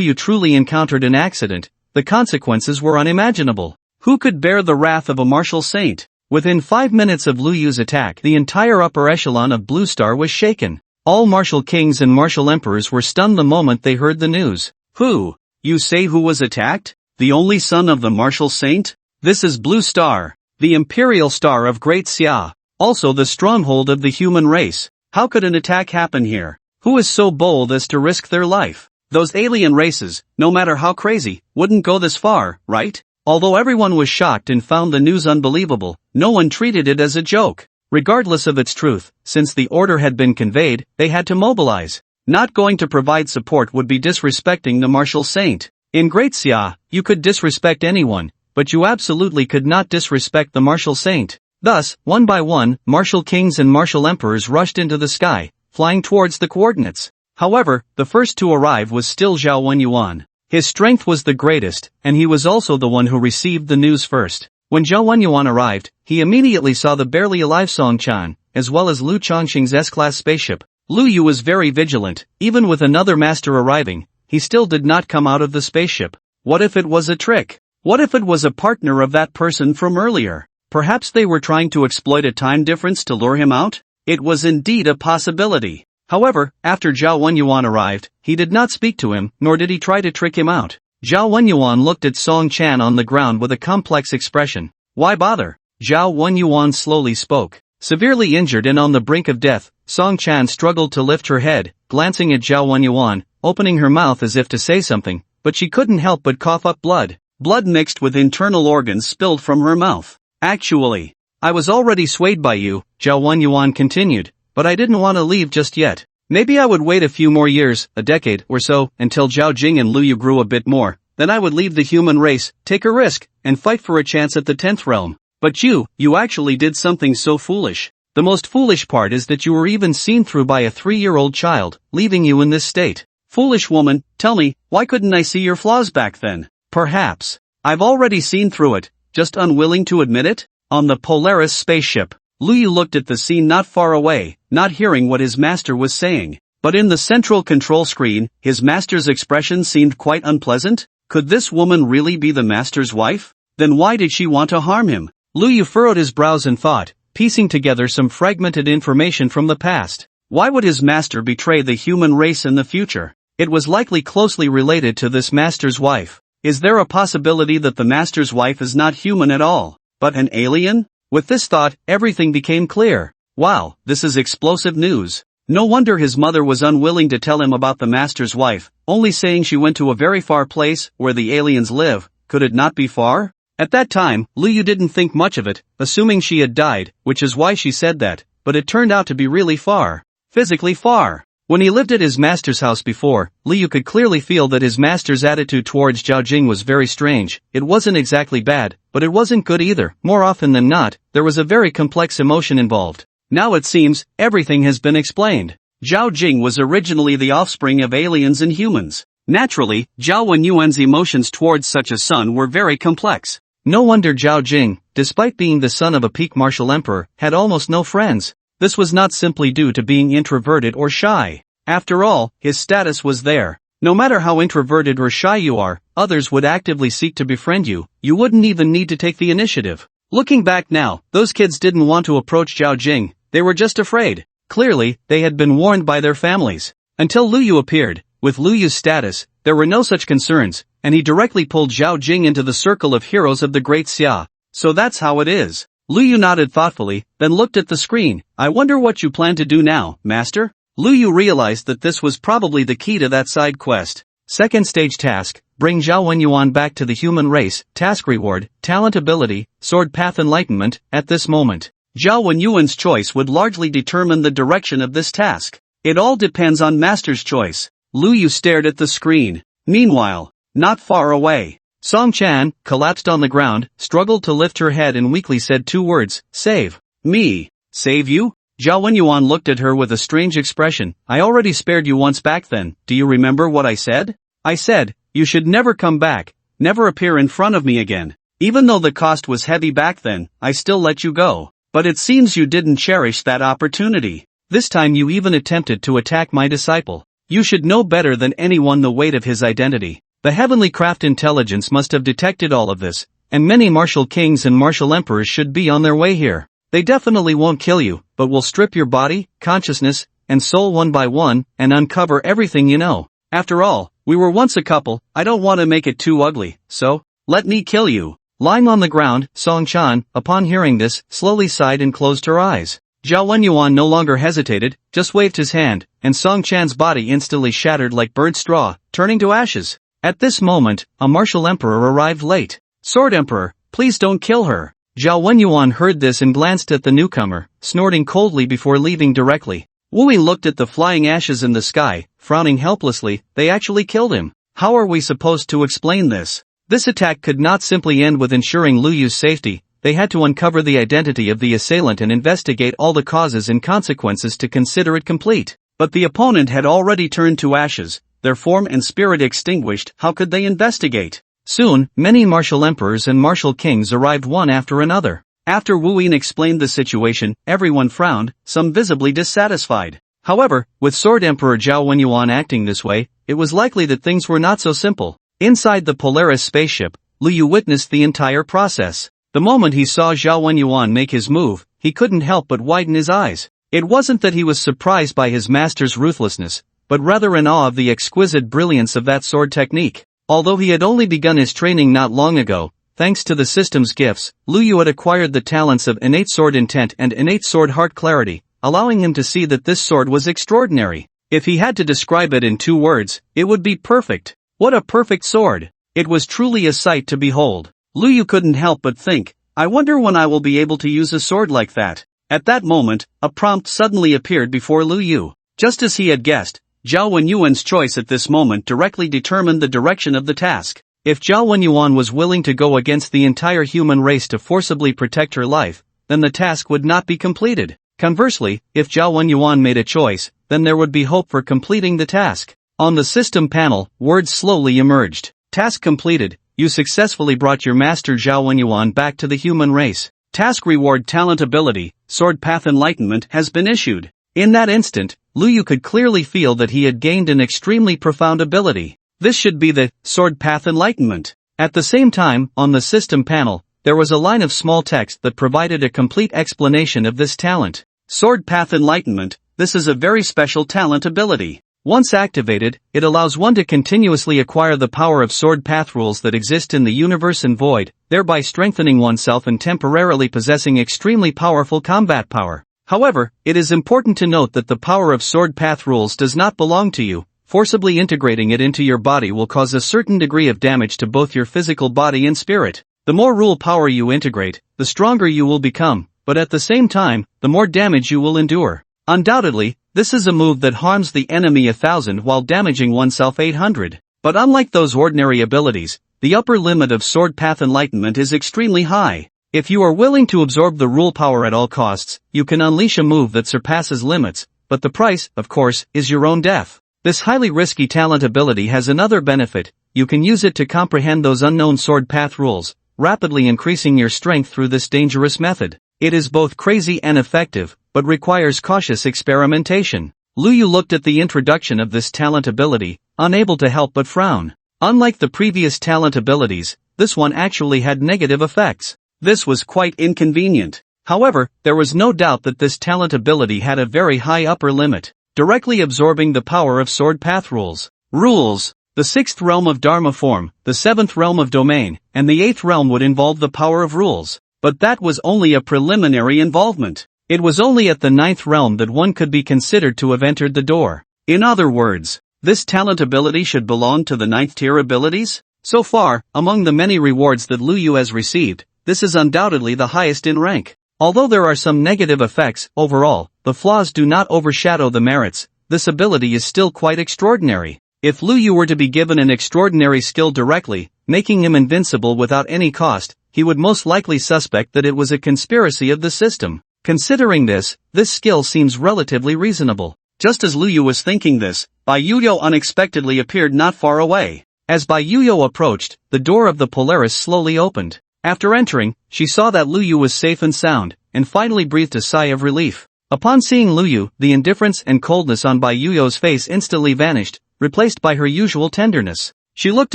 Yu truly encountered an accident, the consequences were unimaginable. Who could bear the wrath of a martial saint? Within 5 minutes of Lu Yu's attack, the entire upper echelon of Blue Star was shaken. All martial kings and martial emperors were stunned the moment they heard the news. Who? You say who was attacked? The only son of the martial saint? This is Blue Star, the imperial star of Great Xia, also the stronghold of the human race. How could an attack happen here? Who is so bold as to risk their life? Those alien races, no matter how crazy, wouldn't go this far, right? Although everyone was shocked and found the news unbelievable, no one treated it as a joke. Regardless of its truth, since the order had been conveyed, they had to mobilize. Not going to provide support would be disrespecting the martial saint. In Great Xia, you could disrespect anyone, but you absolutely could not disrespect the martial saint. Thus, one by one, martial kings and martial emperors rushed into the sky, flying towards the coordinates. However, the first to arrive was still Zhao Wenyuan. His strength was the greatest, and he was also the one who received the news first. When Zhao Wenyuan arrived, he immediately saw the barely alive Song Chan, as well as Lu Chongqing's S-class spaceship. Lu Yu was very vigilant. Even with another master arriving, he still did not come out of the spaceship. What if it was a trick? What if it was a partner of that person from earlier? Perhaps they were trying to exploit a time difference to lure him out? It was indeed a possibility. However, after Zhao Wenyuan arrived, he did not speak to him, nor did he try to trick him out. Zhao Wenyuan looked at Song Chan on the ground with a complex expression. Why bother? Zhao Wenyuan slowly spoke. Severely injured and on the brink of death, Song Chan struggled to lift her head, glancing at Zhao Wenyuan, opening her mouth as if to say something, but she couldn't help but cough up blood. Blood mixed with internal organs spilled from her mouth. Actually, I was already swayed by you, Zhao Wenyuan continued, but I didn't want to leave just yet. Maybe I would wait a few more years, a decade or so, until Zhao Jing and Lu Yu grew a bit more. Then I would leave the human race, take a risk, and fight for a chance at the 10th realm. But you actually did something so foolish. The most foolish part is that you were even seen through by a 3-year-old child, leaving you in this state. Foolish woman, tell me, why couldn't I see your flaws back then? Perhaps. I've already seen through it, just unwilling to admit it? On the Polaris spaceship, Lu Yu looked at the scene not far away, not hearing what his master was saying. But in the central control screen, his master's expression seemed quite unpleasant. Could this woman really be the master's wife? Then why did she want to harm him? Lu Yu furrowed his brows in thought, piecing together some fragmented information from the past. Why would his master betray the human race in the future? It was likely closely related to this master's wife. Is there a possibility that the master's wife is not human at all, but an alien? With this thought, everything became clear. Wow, this is explosive news. No wonder his mother was unwilling to tell him about the master's wife, only saying she went to a very far place where the aliens live. Could it not be far? At that time, Lu Yu didn't think much of it, assuming she had died, which is why she said that, but it turned out to be really far. Physically far. When he lived at his master's house before, Lu Yu could clearly feel that his master's attitude towards Zhao Jing was very strange. It wasn't exactly bad, but it wasn't good either. More often than not, there was a very complex emotion involved. Now it seems, everything has been explained. Zhao Jing was originally the offspring of aliens and humans. Naturally, Zhao Wenyuan's emotions towards such a son were very complex. No wonder Zhao Jing, despite being the son of a peak martial emperor, had almost no friends. This was not simply due to being introverted or shy. After all, his status was there. No matter how introverted or shy you are, others would actively seek to befriend you. You wouldn't even need to take the initiative. Looking back now, those kids didn't want to approach Zhao Jing, they were just afraid. Clearly, they had been warned by their families. Until Lu Yu appeared. With Lu Yu's status, there were no such concerns, and he directly pulled Zhao Jing into the circle of heroes of the Great Xia. So that's how it is. Lu Yu nodded thoughtfully, then looked at the screen. I wonder what you plan to do now, master? Lu Yu realized that this was probably the key to that side quest. Second stage task, bring Zhao Wenyuan back to the human race, task reward, talent ability, sword path enlightenment. At this moment, Zhao Wenyuan's choice would largely determine the direction of this task. It all depends on master's choice. Lu Yu stared at the screen. Meanwhile, not far away, Song Chan, collapsed on the ground, struggled to lift her head and weakly said two words, save me. Save you? Zhao Wenyuan looked at her with a strange expression. I already spared you once back then, do you remember what I said? I said, you should never come back, never appear in front of me again. Even though the cost was heavy back then, I still let you go. But it seems you didn't cherish that opportunity. This time you even attempted to attack my disciple. You should know better than anyone the weight of his identity. The heavenly craft intelligence must have detected all of this, and many martial kings and martial emperors should be on their way here. They definitely won't kill you, but will strip your body, consciousness, and soul one by one, and uncover everything you know. After all, we were once a couple. I don't want to make it too ugly, so, let me kill you. Lying on the ground, Song Chan, upon hearing this, slowly sighed and closed her eyes. Zhao Wenyuan no longer hesitated, just waved his hand, and Song Chan's body instantly shattered like burnt straw, turning to ashes. At this moment, a martial emperor arrived late. Sword Emperor, please don't kill her. Zhao Wenyuan heard this and glanced at the newcomer, snorting coldly before leaving directly. Wu Yi looked at the flying ashes in the sky, frowning helplessly. They actually killed him. How are we supposed to explain this? This attack could not simply end with ensuring Lu Yu's safety. They had to uncover the identity of the assailant and investigate all the causes and consequences to consider it complete. But the opponent had already turned to ashes, their form and spirit extinguished. How could they investigate? Soon, many martial emperors and martial kings arrived one after another. After Wu Yin explained the situation, everyone frowned, some visibly dissatisfied. However, with Sword Emperor Zhao Wenyuan acting this way, it was likely that things were not so simple. Inside the Polaris spaceship, Lu Yu witnessed the entire process. The moment he saw Zhao Wenyuan make his move, he couldn't help but widen his eyes. It wasn't that he was surprised by his master's ruthlessness, but rather in awe of the exquisite brilliance of that sword technique. Although he had only begun his training not long ago, thanks to the system's gifts, Lu Yu had acquired the talents of innate sword intent and innate sword heart clarity, allowing him to see that this sword was extraordinary. If he had to describe it in 2 words, it would be perfect. What a perfect sword! It was truly a sight to behold. Lu Yu couldn't help but think, I wonder when I will be able to use a sword like that. At that moment, a prompt suddenly appeared before Lu Yu. Just as he had guessed, Zhao Wenyuan's choice at this moment directly determined the direction of the task. If Zhao Wenyuan was willing to go against the entire human race to forcibly protect her life, then the task would not be completed. Conversely, if Zhao Wenyuan made a choice, then there would be hope for completing the task. On the system panel, words slowly emerged. Task completed. You successfully brought your master Zhao Wenyuan back to the human race. Task reward talent ability, sword path enlightenment has been issued. In that instant, Lu Yu could clearly feel that he had gained an extremely profound ability. This should be the sword path enlightenment. At the same time, on the system panel, there was a line of small text that provided a complete explanation of this talent. Sword path enlightenment, this is a very special talent ability. Once activated, it allows one to continuously acquire the power of sword path rules that exist in the universe and void, thereby strengthening oneself and temporarily possessing extremely powerful combat power. However, it is important to note that the power of sword path rules does not belong to you. Forcibly integrating it into your body will cause a certain degree of damage to both your physical body and spirit. The more rule power you integrate, the stronger you will become, but at the same time, the more damage you will endure. Undoubtedly, this is a move that harms the enemy 1,000 while damaging oneself 800. But unlike those ordinary abilities, the upper limit of sword path enlightenment is extremely high. If you are willing to absorb the rule power at all costs, you can unleash a move that surpasses limits, but the price, of course, is your own death. This highly risky talent ability has another benefit: you can use it to comprehend those unknown sword path rules, rapidly increasing your strength through this dangerous method. It is both crazy and effective, but requires cautious experimentation. Lu Yu looked at the introduction of this talent ability, unable to help but frown. Unlike the previous talent abilities, this one actually had negative effects. This was quite inconvenient. However, there was no doubt that this talent ability had a very high upper limit, directly absorbing the power of sword path rules. The 6th realm of Dharma form, the 7th realm of domain, and the 8th realm would involve the power of rules. But that was only a preliminary involvement. It was only at the 9th realm that one could be considered to have entered the door. In other words, this talent ability should belong to the 9th tier abilities? So far, among the many rewards that Lu Yu has received, this is undoubtedly the highest in rank. Although there are some negative effects, overall, the flaws do not overshadow the merits. This ability is still quite extraordinary. If Lu Yu were to be given an extraordinary skill directly, making him invincible without any cost, he would most likely suspect that it was a conspiracy of the system. Considering this skill seems relatively reasonable. Just as Lu Yu was thinking this, Bai Yuyo unexpectedly appeared not far away. As Bai Yuyo approached, the door of the Polaris slowly opened. After entering, she saw that Lu Yu was safe and sound, and finally breathed a sigh of relief. Upon seeing Lu Yu, the indifference and coldness on Bai Yuyo's face instantly vanished, replaced by her usual tenderness. She looked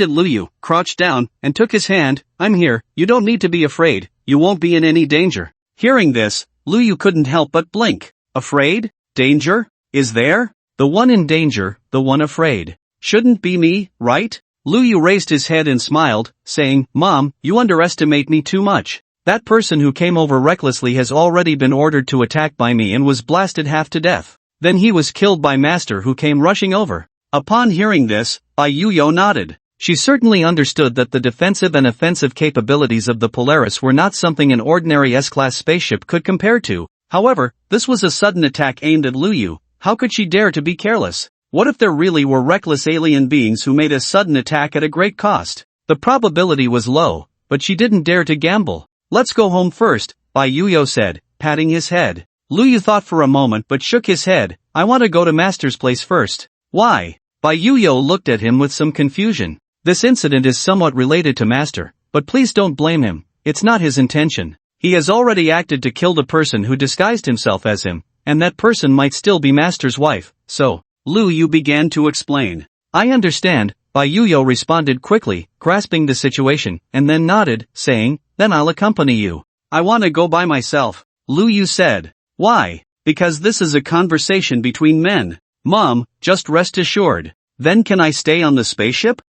at Lu Yu, crouched down, and took his hand. "I'm here, you don't need to be afraid, you won't be in any danger." Hearing this, Lu Yu couldn't help but blink. Afraid? Danger? Is there? The one in danger, the one afraid. Shouldn't be me, right? Lu Yu raised his head and smiled, saying, "Mom, you underestimate me too much. That person who came over recklessly has already been ordered to attack by me and was blasted half to death. Then he was killed by Master who came rushing over." Upon hearing this, Bai Yuyo nodded. She certainly understood that the defensive and offensive capabilities of the Polaris were not something an ordinary S-class spaceship could compare to. However, this was a sudden attack aimed at Lu Yu. How could she dare to be careless? What if there really were reckless alien beings who made a sudden attack at a great cost? The probability was low, but she didn't dare to gamble. "Let's go home first," Bai Yuyo said, patting his head. Lu Yu thought for a moment but shook his head. "I want to go to Master's place first." "Why?" Bai Yuyo looked at him with some confusion. "This incident is somewhat related to Master, but please don't blame him, it's not his intention. He has already acted to kill the person who disguised himself as him, and that person might still be Master's wife, so..." Lu Yu began to explain. "I understand," Bai Yuyo responded quickly, grasping the situation, and then nodded, saying, "Then I'll accompany you." "I want to go by myself," Lu Yu said. "Why?" "Because this is a conversation between men. Mom, just rest assured." "Then can I stay on the spaceship?"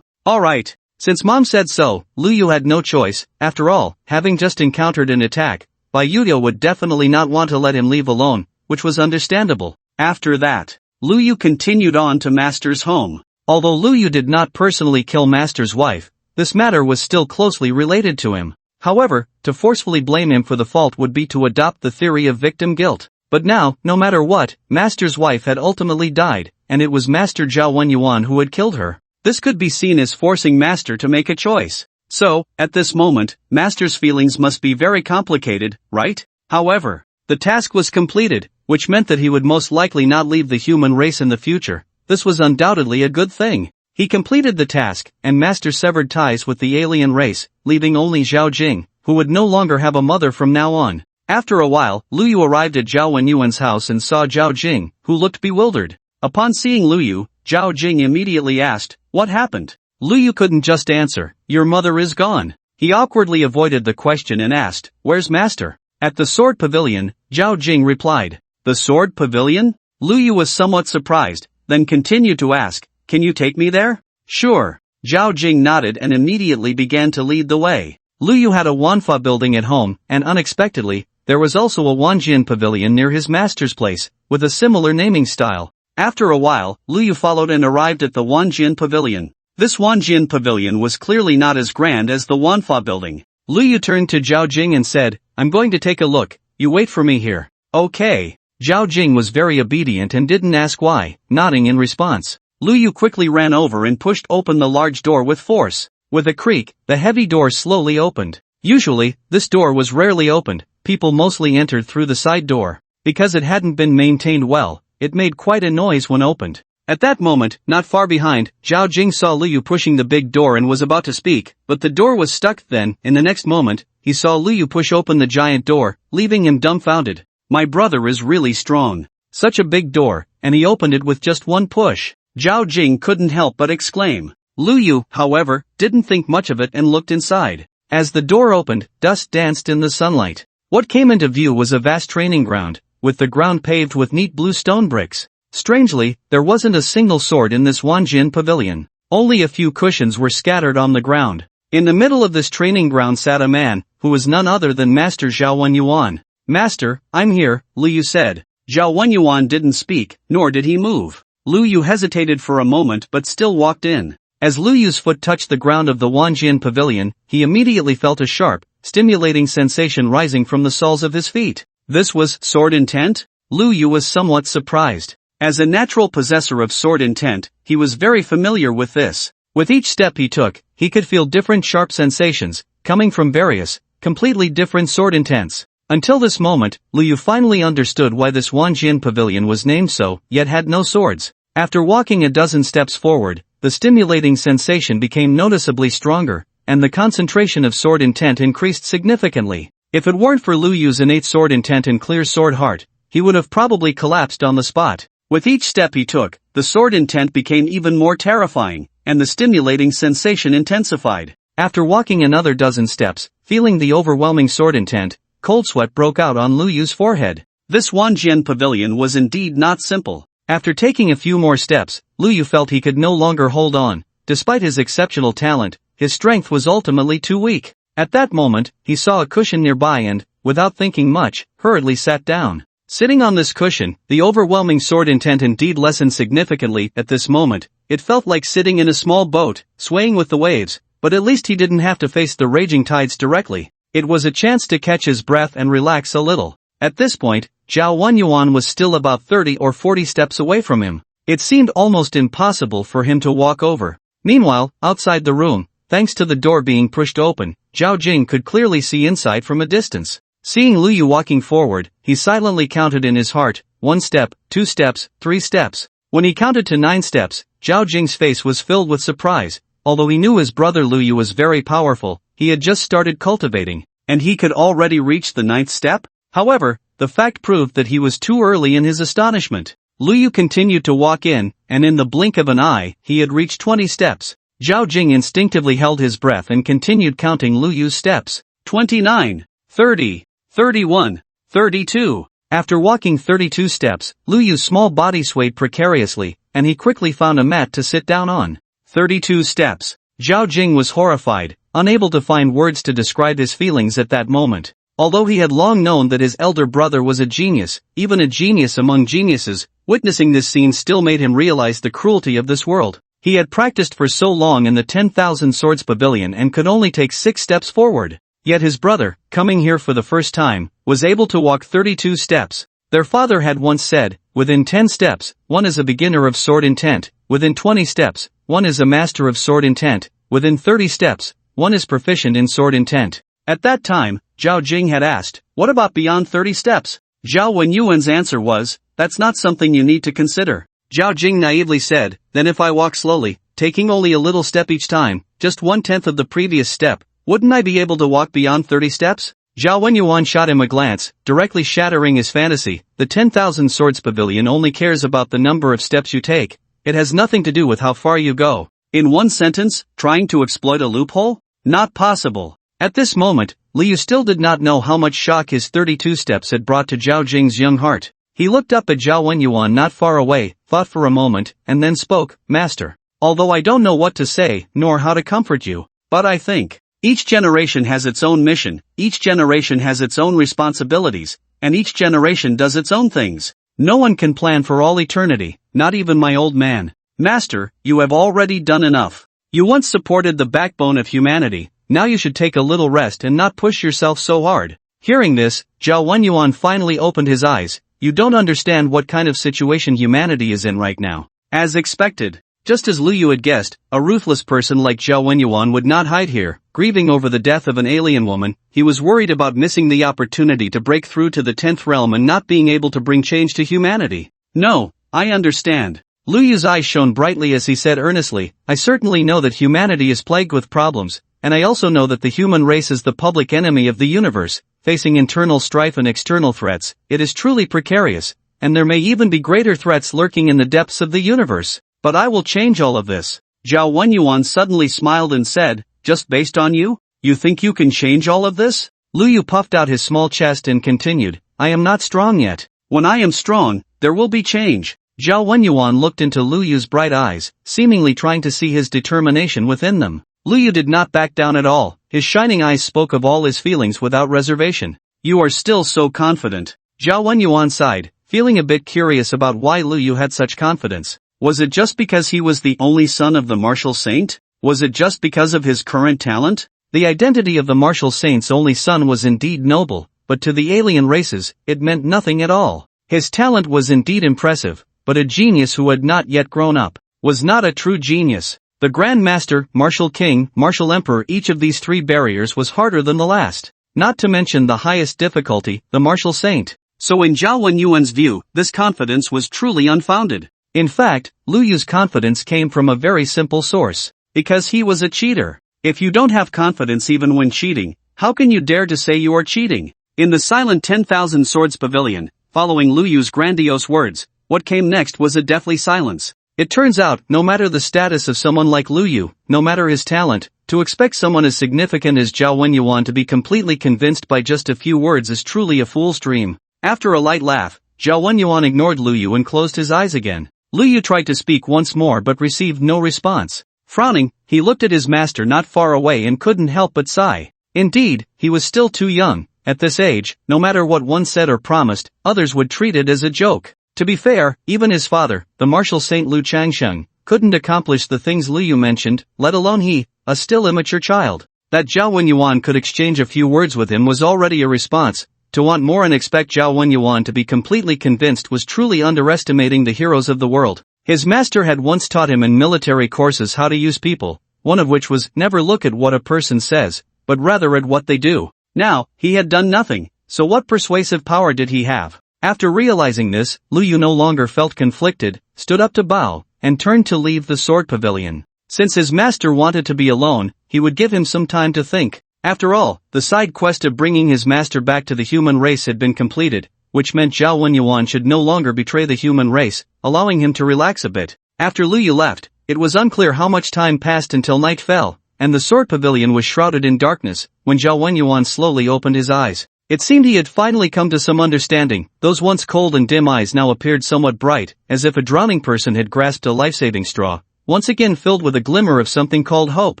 Alright. Since Mom said so, Lu Yu had no choice. After all, having just encountered an attack, Bai Yuyo would definitely not want to let him leave alone, which was understandable. After that, Lu Yu continued on to Master's home. Although Lu Yu did not personally kill Master's wife, this matter was still closely related to him. However, to forcefully blame him for the fault would be to adopt the theory of victim guilt. But now, no matter what, Master's wife had ultimately died, and it was Master Zhao Wenyuan who had killed her. This could be seen as forcing Master to make a choice. So, at this moment, Master's feelings must be very complicated, right? However, the task was completed, which meant that he would most likely not leave the human race in the future. This was undoubtedly a good thing. He completed the task, and Master severed ties with the alien race, leaving only Zhao Jing, who would no longer have a mother from now on. After a while, Lu Yu arrived at Zhao Wenyuan's house and saw Zhao Jing, who looked bewildered. Upon seeing Lu Yu, Zhao Jing immediately asked, "What happened?" Lu Yu couldn't just answer, "Your mother is gone." He awkwardly avoided the question and asked, "Where's Master?" "At the Sword Pavilion," Zhao Jing replied. "The Sword Pavilion?" Lu Yu was somewhat surprised, then continued to ask, "Can you take me there?" "Sure." Zhao Jing nodded and immediately began to lead the way. Lu Yu had a Wanfa building at home, and unexpectedly, there was also a Wanjian Pavilion near his master's place, with a similar naming style. After a while, Lu Yu followed and arrived at the Wanjian Pavilion. This Wanjian Pavilion was clearly not as grand as the Wanfa building. Lu Yu turned to Zhao Jing and said, "I'm going to take a look, you wait for me here." "Okay." Zhao Jing was very obedient and didn't ask why, nodding in response. Lu Yu quickly ran over and pushed open the large door with force. With a creak, the heavy door slowly opened. Usually, this door was rarely opened. People mostly entered through the side door. Because it hadn't been maintained well, it made quite a noise when opened. At that moment, not far behind, Zhao Jing saw Lu Yu pushing the big door and was about to speak, but the door was stuck. Then, in the next moment, he saw Lu Yu push open the giant door, leaving him dumbfounded. My brother is really strong. Such a big door, and he opened it with just one push. Zhao Jing couldn't help but exclaim. Lu Yu, however, didn't think much of it and looked inside. As the door opened, dust danced in the sunlight. What came into view was a vast training ground, with the ground paved with neat blue stone bricks. Strangely, there wasn't a single sword in this Wanjin pavilion. Only a few cushions were scattered on the ground. In the middle of this training ground sat a man, who was none other than Master Zhao Wenyuan. Master, I'm here, Lu Yu said. Zhao Wenyuan didn't speak, nor did he move. Lu Yu hesitated for a moment but still walked in. As Lu Yu's foot touched the ground of the Wanjin pavilion, he immediately felt a sharp, stimulating sensation rising from the soles of his feet. This was sword intent? Lu Yu was somewhat surprised. As a natural possessor of sword intent, he was very familiar with this. With each step he took, he could feel different sharp sensations, coming from various, completely different sword intents. Until this moment, Lu Yu finally understood why this Wanjin pavilion was named so, yet had no swords. After walking a dozen steps forward, the stimulating sensation became noticeably stronger, and the concentration of sword intent increased significantly. If it weren't for Lu Yu's innate sword intent and clear sword heart, he would have probably collapsed on the spot. With each step he took, the sword intent became even more terrifying, and the stimulating sensation intensified. After walking another dozen steps, feeling the overwhelming sword intent, cold sweat broke out on Lu Yu's forehead. This Wanjian pavilion was indeed not simple. After taking a few more steps, Lu Yu felt he could no longer hold on. Despite his exceptional talent, his strength was ultimately too weak. At that moment, he saw a cushion nearby and, without thinking much, hurriedly sat down. Sitting on this cushion, the overwhelming sword intent indeed lessened significantly. At this moment, it felt like sitting in a small boat, swaying with the waves, but at least he didn't have to face the raging tides directly. It was a chance to catch his breath and relax a little. At this point, Zhao Wenyuan was still about 30 or 40 steps away from him. It seemed almost impossible for him to walk over. Meanwhile, outside the room, thanks to the door being pushed open, Zhao Jing could clearly see inside from a distance. Seeing Lu Yu walking forward, he silently counted in his heart, 1 step, 2 steps, 3 steps. When he counted to 9 steps, Zhao Jing's face was filled with surprise. Although he knew his brother Lu Yu was very powerful, he had just started cultivating, and he could already reach the 9th step? However, the fact proved that he was too early in his astonishment. Lu Yu continued to walk in, and in the blink of an eye, he had reached 20 steps. Zhao Jing instinctively held his breath and continued counting Lu Yu's steps. 29, 30, 31, 32. After walking 32 steps, Lu Yu's small body swayed precariously, and he quickly found a mat to sit down on. 32 steps. Zhao Jing was horrified, unable to find words to describe his feelings at that moment. Although he had long known that his elder brother was a genius, even a genius among geniuses, witnessing this scene still made him realize the cruelty of this world. He had practiced for so long in the 10,000 Swords Pavilion and could only take 6 steps forward. Yet his brother, coming here for the first time, was able to walk 32 steps. Their father had once said, within 10 steps, one is a beginner of sword intent, within 20 steps, one is a master of sword intent, within 30 steps, one is proficient in sword intent. At that time, Zhao Jing had asked, what about beyond 30 steps? Zhao Wenyuan's answer was, that's not something you need to consider. Zhao Jing naively said, then if I walk slowly, taking only a little step each time, just 1/10 of the previous step, wouldn't I be able to walk beyond 30 steps? Zhao Wenyuan shot him a glance, directly shattering his fantasy. The 10,000 Swords Pavilion only cares about the number of steps you take. It has nothing to do with how far you go. In one sentence, trying to exploit a loophole? Not possible. At this moment, Lu Yu still did not know how much shock his 32 steps had brought to Zhao Jing's young heart. He looked up at Zhao Wenyuan not far away, thought for a moment, and then spoke, Master. Although I don't know what to say, nor how to comfort you, but I think, each generation has its own mission, each generation has its own responsibilities, and each generation does its own things. No one can plan for all eternity, not even my old man. Master, you have already done enough. You once supported the backbone of humanity, now you should take a little rest and not push yourself so hard. Hearing this, Zhao Wenyuan finally opened his eyes. You don't understand what kind of situation humanity is in right now. As expected. Just as Lu Yu had guessed, a ruthless person like Zhao Wenyuan would not hide here, grieving over the death of an alien woman. He was worried about missing the opportunity to break through to the 10th realm and not being able to bring change to humanity. No, I understand. Lu Yu's eyes shone brightly as he said earnestly, I certainly know that humanity is plagued with problems, and I also know that the human race is the public enemy of the universe, facing internal strife and external threats. It is truly precarious, and there may even be greater threats lurking in the depths of the universe. But I will change all of this. Zhao Wenyuan suddenly smiled and said, just based on you? You think you can change all of this? Lu Yu puffed out his small chest and continued, I am not strong yet. When I am strong, there will be change. Zhao Wenyuan looked into Lu Yu's bright eyes, seemingly trying to see his determination within them. Lu Yu did not back down at all, his shining eyes spoke of all his feelings without reservation. You are still so confident. Zhao Wenyuan sighed, feeling a bit curious about why Lu Yu had such confidence. Was it just because he was the only son of the martial saint? Was it just because of his current talent? The identity of the martial saint's only son was indeed noble, but to the alien races, it meant nothing at all. His talent was indeed impressive, but a genius who had not yet grown up was not a true genius. The Grand Master, Martial King, Martial Emperor, each of these three barriers was harder than the last. Not to mention the highest difficulty, the Martial Saint. So in Zhao Wenyuan's view, this confidence was truly unfounded. In fact, Lu Yu's confidence came from a very simple source. Because he was a cheater. If you don't have confidence even when cheating, how can you dare to say you are cheating? In the silent 10,000 Swords Pavilion, following Lu Yu's grandiose words, what came next was a deathly silence. It turns out, no matter the status of someone like Lu Yu, no matter his talent, to expect someone as significant as Zhao Wenyuan to be completely convinced by just a few words is truly a fool's dream. After a light laugh, Zhao Wenyuan ignored Lu Yu and closed his eyes again. Lu Yu tried to speak once more but received no response. Frowning, he looked at his master not far away and couldn't help but sigh. Indeed, he was still too young. At this age, no matter what one said or promised, others would treat it as a joke. To be fair, even his father, the martial saint Lu Changsheng, couldn't accomplish the things Lu Yu mentioned, let alone he, a still immature child. That Zhao Wenyuan could exchange a few words with him was already a response. To want more and expect Zhao Wenyuan to be completely convinced was truly underestimating the heroes of the world. His master had once taught him in military courses how to use people, one of which was, never look at what a person says, but rather at what they do. Now, he had done nothing, so what persuasive power did he have? After realizing this, Lu Yu no longer felt conflicted, stood up to bow, and turned to leave the sword pavilion. Since his master wanted to be alone, he would give him some time to think. After all, the side quest of bringing his master back to the human race had been completed, which meant Zhao Wenyuan should no longer betray the human race, allowing him to relax a bit. After Lu Yu left, it was unclear how much time passed until night fell, and the sword pavilion was shrouded in darkness, when Zhao Wenyuan slowly opened his eyes. It seemed he had finally come to some understanding. Those once cold and dim eyes now appeared somewhat bright, as if a drowning person had grasped a life-saving straw, once again filled with a glimmer of something called hope.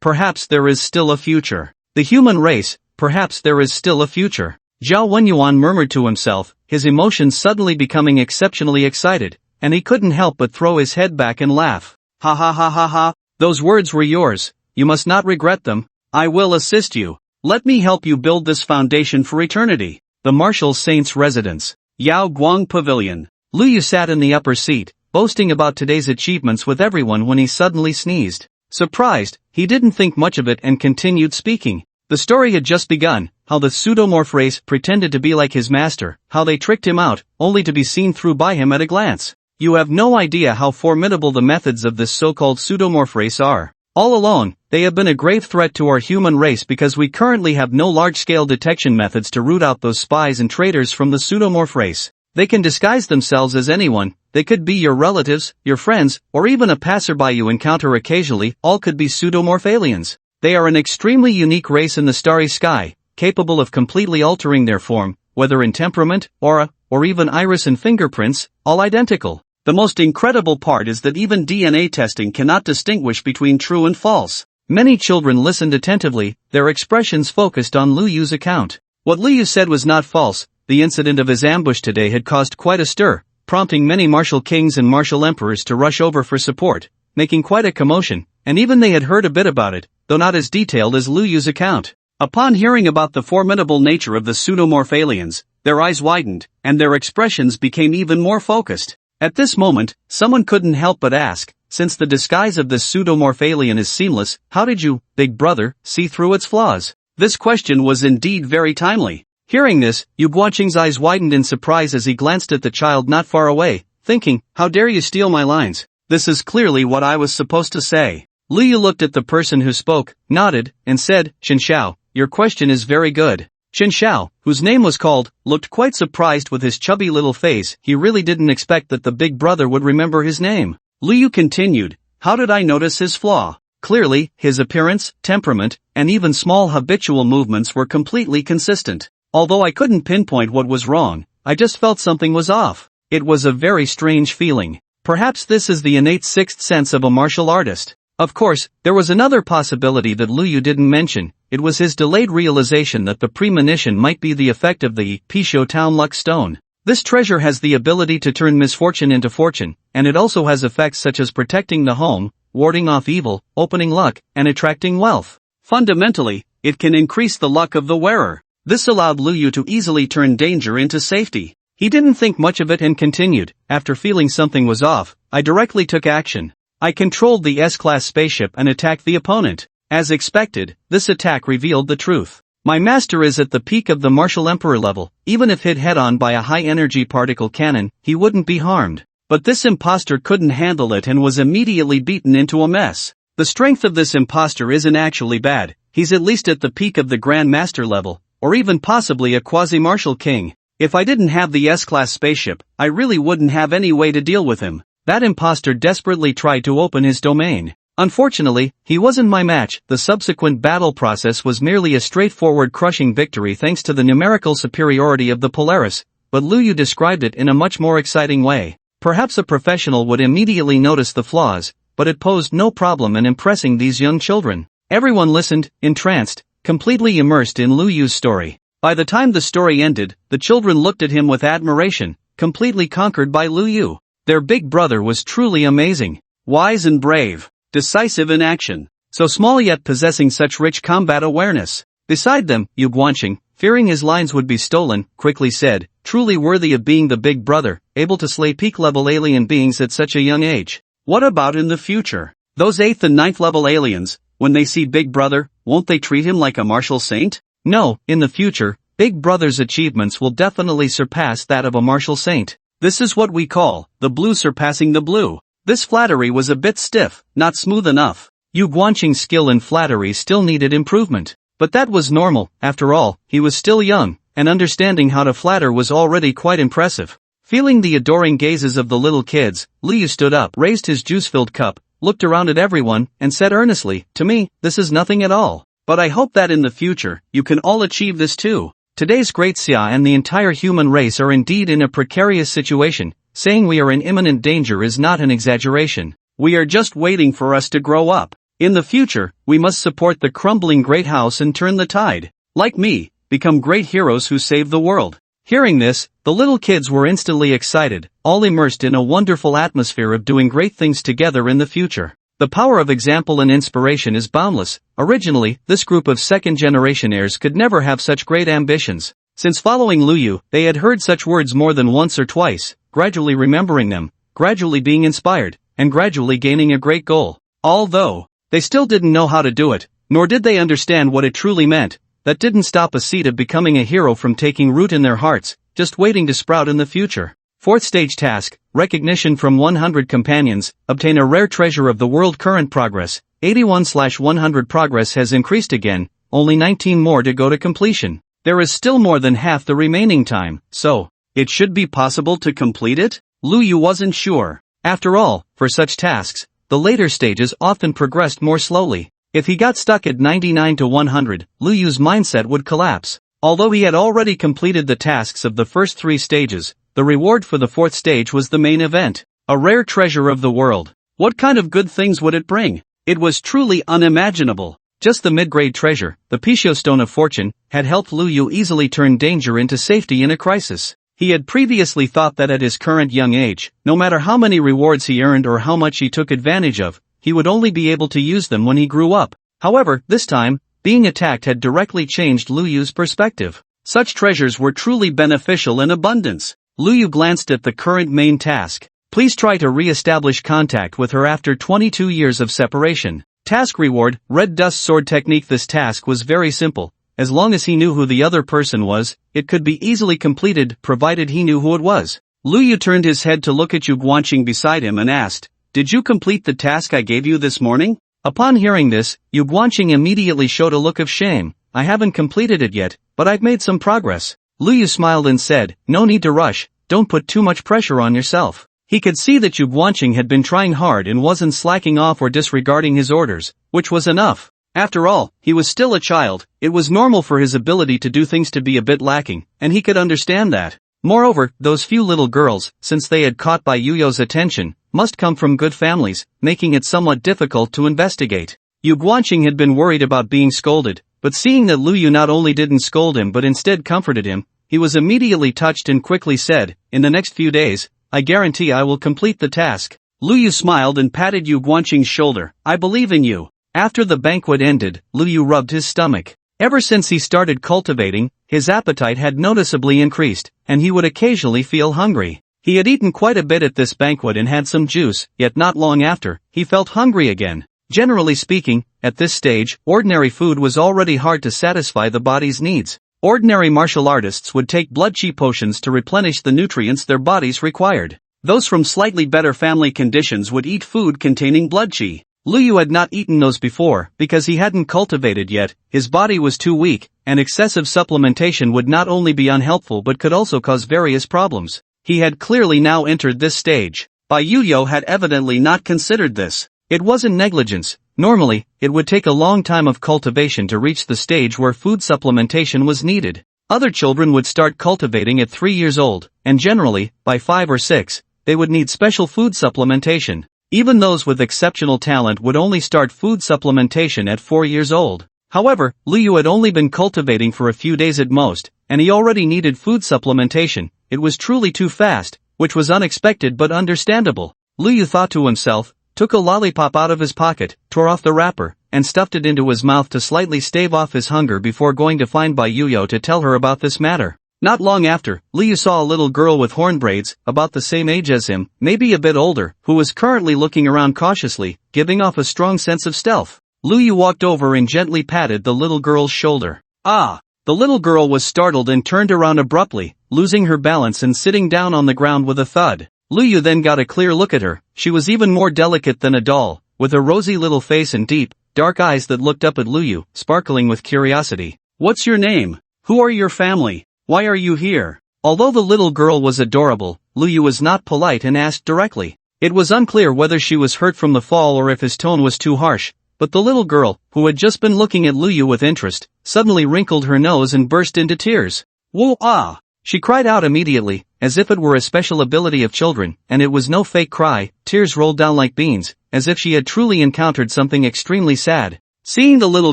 Perhaps there is still a future. The human race, perhaps there is still a future. Zhao Wenyuan murmured to himself, his emotions suddenly becoming exceptionally excited, and he couldn't help but throw his head back and laugh. Ha ha ha ha ha, those words were yours. You must not regret them. I will assist you. Let me help you build this foundation for eternity. The Martial Saint's residence. Yao Guang Pavilion. Lu Yu sat in the upper seat, boasting about today's achievements with everyone when he suddenly sneezed. Surprised, he didn't think much of it and continued speaking. The story had just begun, how the pseudomorph race pretended to be like his master, how they tricked him out, only to be seen through by him at a glance. You have no idea how formidable the methods of this so-called pseudomorph race are. All along, they have been a grave threat to our human race because we currently have no large-scale detection methods to root out those spies and traitors from the pseudomorph race. They can disguise themselves as anyone. They could be your relatives, your friends, or even a passerby you encounter occasionally. All could be pseudomorph aliens. They are an extremely unique race in the starry sky, capable of completely altering their form, whether in temperament, aura, or even iris and fingerprints, all identical. The most incredible part is that even DNA testing cannot distinguish between true and false. Many children listened attentively, their expressions focused on Lu Yu's account. What Lu Yu said was not false. The incident of his ambush today had caused quite a stir, prompting many martial kings and martial emperors to rush over for support, making quite a commotion, and even they had heard a bit about it, though not as detailed as Lu Yu's account. Upon hearing about the formidable nature of the pseudomorph aliens, their eyes widened, and their expressions became even more focused. At this moment, someone couldn't help but ask, since the disguise of this pseudomorph alien is seamless, how did you, big brother, see through its flaws? This question was indeed very timely. Hearing this, Yu Guangqing's eyes widened in surprise as he glanced at the child not far away, thinking, how dare you steal my lines? This is clearly what I was supposed to say. Lu Yu looked at the person who spoke, nodded, and said, Xiao, your question is very good. Xiao, whose name was called, looked quite surprised with his chubby little face. He really didn't expect that the big brother would remember his name. Lu Yu continued, how did I notice his flaw? Clearly, his appearance, temperament, and even small habitual movements were completely consistent. Although I couldn't pinpoint what was wrong, I just felt something was off. It was a very strange feeling. Perhaps this is the innate sixth sense of a martial artist. Of course, there was another possibility that Lu Yu didn't mention. It was his delayed realization that the premonition might be the effect of the Pisho Town Luck Stone. This treasure has the ability to turn misfortune into fortune, and it also has effects such as protecting the home, warding off evil, opening luck, and attracting wealth. Fundamentally, it can increase the luck of the wearer. This allowed Lu Yu to easily turn danger into safety. He didn't think much of it and continued, after feeling something was off, I directly took action. I controlled the S-class spaceship and attacked the opponent. As expected, this attack revealed the truth. My master is at the peak of the martial emperor level. Even if hit head-on by a high-energy particle cannon, he wouldn't be harmed. But this imposter couldn't handle it and was immediately beaten into a mess. The strength of this imposter isn't actually bad. He's at least at the peak of the Grand Master level, or even possibly a quasi-martial king. If I didn't have the S-class spaceship, I really wouldn't have any way to deal with him. That imposter desperately tried to open his domain. Unfortunately, he wasn't my match. The subsequent battle process was merely a straightforward crushing victory thanks to the numerical superiority of the Polaris, but Lu Yu described it in a much more exciting way. Perhaps a professional would immediately notice the flaws, but it posed no problem in impressing these young children. Everyone listened, entranced, completely immersed in Lu Yu's story. By the time the story ended, the children looked at him with admiration, completely conquered by Lu Yu. Their big brother was truly amazing. Wise and brave. Decisive in action. So small yet possessing such rich combat awareness. Beside them, Yu Guanqing, fearing his lines would be stolen, quickly said, truly worthy of being the big brother, able to slay peak-level alien beings at such a young age. What about in the future? Those 8th and 9th level aliens, when they see Big Brother, won't they treat him like a martial saint? No, in the future, Big Brother's achievements will definitely surpass that of a martial saint. This is what we call, the blue surpassing the blue. This flattery was a bit stiff, not smooth enough. Yu Guanqing's skill in flattery still needed improvement. But that was normal, after all, he was still young, and understanding how to flatter was already quite impressive. Feeling the adoring gazes of the little kids, Lu Yu stood up, raised his juice-filled cup, looked around at everyone, and said earnestly, to me, this is nothing at all. But I hope that in the future, you can all achieve this too. Today's great Xia and the entire human race are indeed in a precarious situation. Saying we are in imminent danger is not an exaggeration. We are just waiting for us to grow up. In the future, we must support the crumbling great house and turn the tide. Like me, become great heroes who save the world. Hearing this, the little kids were instantly excited, all immersed in a wonderful atmosphere of doing great things together in the future. The power of example and inspiration is boundless. Originally, this group of second-generation heirs could never have such great ambitions. Since following Lu Yu, they had heard such words more than once or twice, gradually remembering them, gradually being inspired, and gradually gaining a great goal. Although they still didn't know how to do it, nor did they understand what it truly meant, that didn't stop a seed of becoming a hero from taking root in their hearts, just waiting to sprout in the future. 4th stage task, recognition from 100 companions, obtain a rare treasure of the world. Current progress, 81/100. Progress has increased again, only 19 more to go to completion. There is still more than half the remaining time, so it should be possible to complete it? Lu Yu wasn't sure. After all, for such tasks, the later stages often progressed more slowly. If he got stuck at 99 to 100, Lu Yu's mindset would collapse. Although he had already completed the tasks of the first 3 stages, the reward for the 4th stage was the main event. A rare treasure of the world. What kind of good things would it bring? It was truly unimaginable. Just the mid-grade treasure, the Pisho Stone of Fortune, had helped Lu Yu easily turn danger into safety in a crisis. He had previously thought that at his current young age, no matter how many rewards he earned or how much he took advantage of, he would only be able to use them when he grew up. However, this time, being attacked had directly changed Lu Yu's perspective. Such treasures were truly beneficial in abundance. Lu Yu glanced at the current main task. Please try to re-establish contact with her after 22 years of separation. Task reward, Red Dust Sword Technique. This task was very simple. As long as he knew who the other person was, it could be easily completed provided he knew who it was. Lu Yu turned his head to look at Yu Guanqing beside him and asked, "Did you complete the task I gave you this morning?" Upon hearing this, Yu Guanqing immediately showed a look of shame. "I haven't completed it yet, but I've made some progress." Lu Yu smiled and said, "No need to rush, don't put too much pressure on yourself." He could see that Yu Guanqing had been trying hard and wasn't slacking off or disregarding his orders, which was enough. After all, he was still a child, it was normal for his ability to do things to be a bit lacking, and he could understand that. Moreover, those few little girls, since they had caught Bai Yuyo's attention, must come from good families, making it somewhat difficult to investigate. Yu Guanqing had been worried about being scolded, but seeing that Lu Yu not only didn't scold him but instead comforted him, he was immediately touched and quickly said, "In the next few days, I guarantee I will complete the task." Lu Yu smiled and patted Yu Guanqing's shoulder. "I believe in you." After the banquet ended, Lu Yu rubbed his stomach. Ever since he started cultivating, his appetite had noticeably increased, and he would occasionally feel hungry. He had eaten quite a bit at this banquet and had some juice, yet not long after, he felt hungry again. Generally speaking, at this stage, ordinary food was already hard to satisfy the body's needs. Ordinary martial artists would take blood chi potions to replenish the nutrients their bodies required. Those from slightly better family conditions would eat food containing blood chi. Lu Yu had not eaten those before because he hadn't cultivated yet, his body was too weak, and excessive supplementation would not only be unhelpful but could also cause various problems. He had clearly now entered this stage. Bai Yuyo had evidently not considered this. It wasn't negligence. Normally, it would take a long time of cultivation to reach the stage where food supplementation was needed. Other children would start cultivating at 3 years old, and generally, by 5 or 6, they would need special food supplementation. Even those with exceptional talent would only start food supplementation at 4 years old. However, Lu Yu had only been cultivating for a few days at most, and he already needed food supplementation. It was truly too fast, which was unexpected but understandable. Lu Yu thought to himself, took a lollipop out of his pocket, tore off the wrapper, and stuffed it into his mouth to slightly stave off his hunger before going to find Bai Yuyo to tell her about this matter. Not long after, Lu Yu saw a little girl with horn braids, about the same age as him, maybe a bit older, who was currently looking around cautiously, giving off a strong sense of stealth. Lu Yu walked over and gently patted the little girl's shoulder. "Ah!" The little girl was startled and turned around abruptly, losing her balance and sitting down on the ground with a thud. Lu Yu then got a clear look at her. She was even more delicate than a doll, with a rosy little face and deep, dark eyes that looked up at Lu Yu, sparkling with curiosity. "What's your name? Who are your family? Why are you here?" Although the little girl was adorable, Lu Yu was not polite and asked directly. It was unclear whether she was hurt from the fall or if his tone was too harsh, but the little girl, who had just been looking at Lu Yu with interest, suddenly wrinkled her nose and burst into tears. "Whoa, ah!" She cried out immediately, as if it were a special ability of children, and it was no fake cry. Tears rolled down like beans, as if she had truly encountered something extremely sad. Seeing the little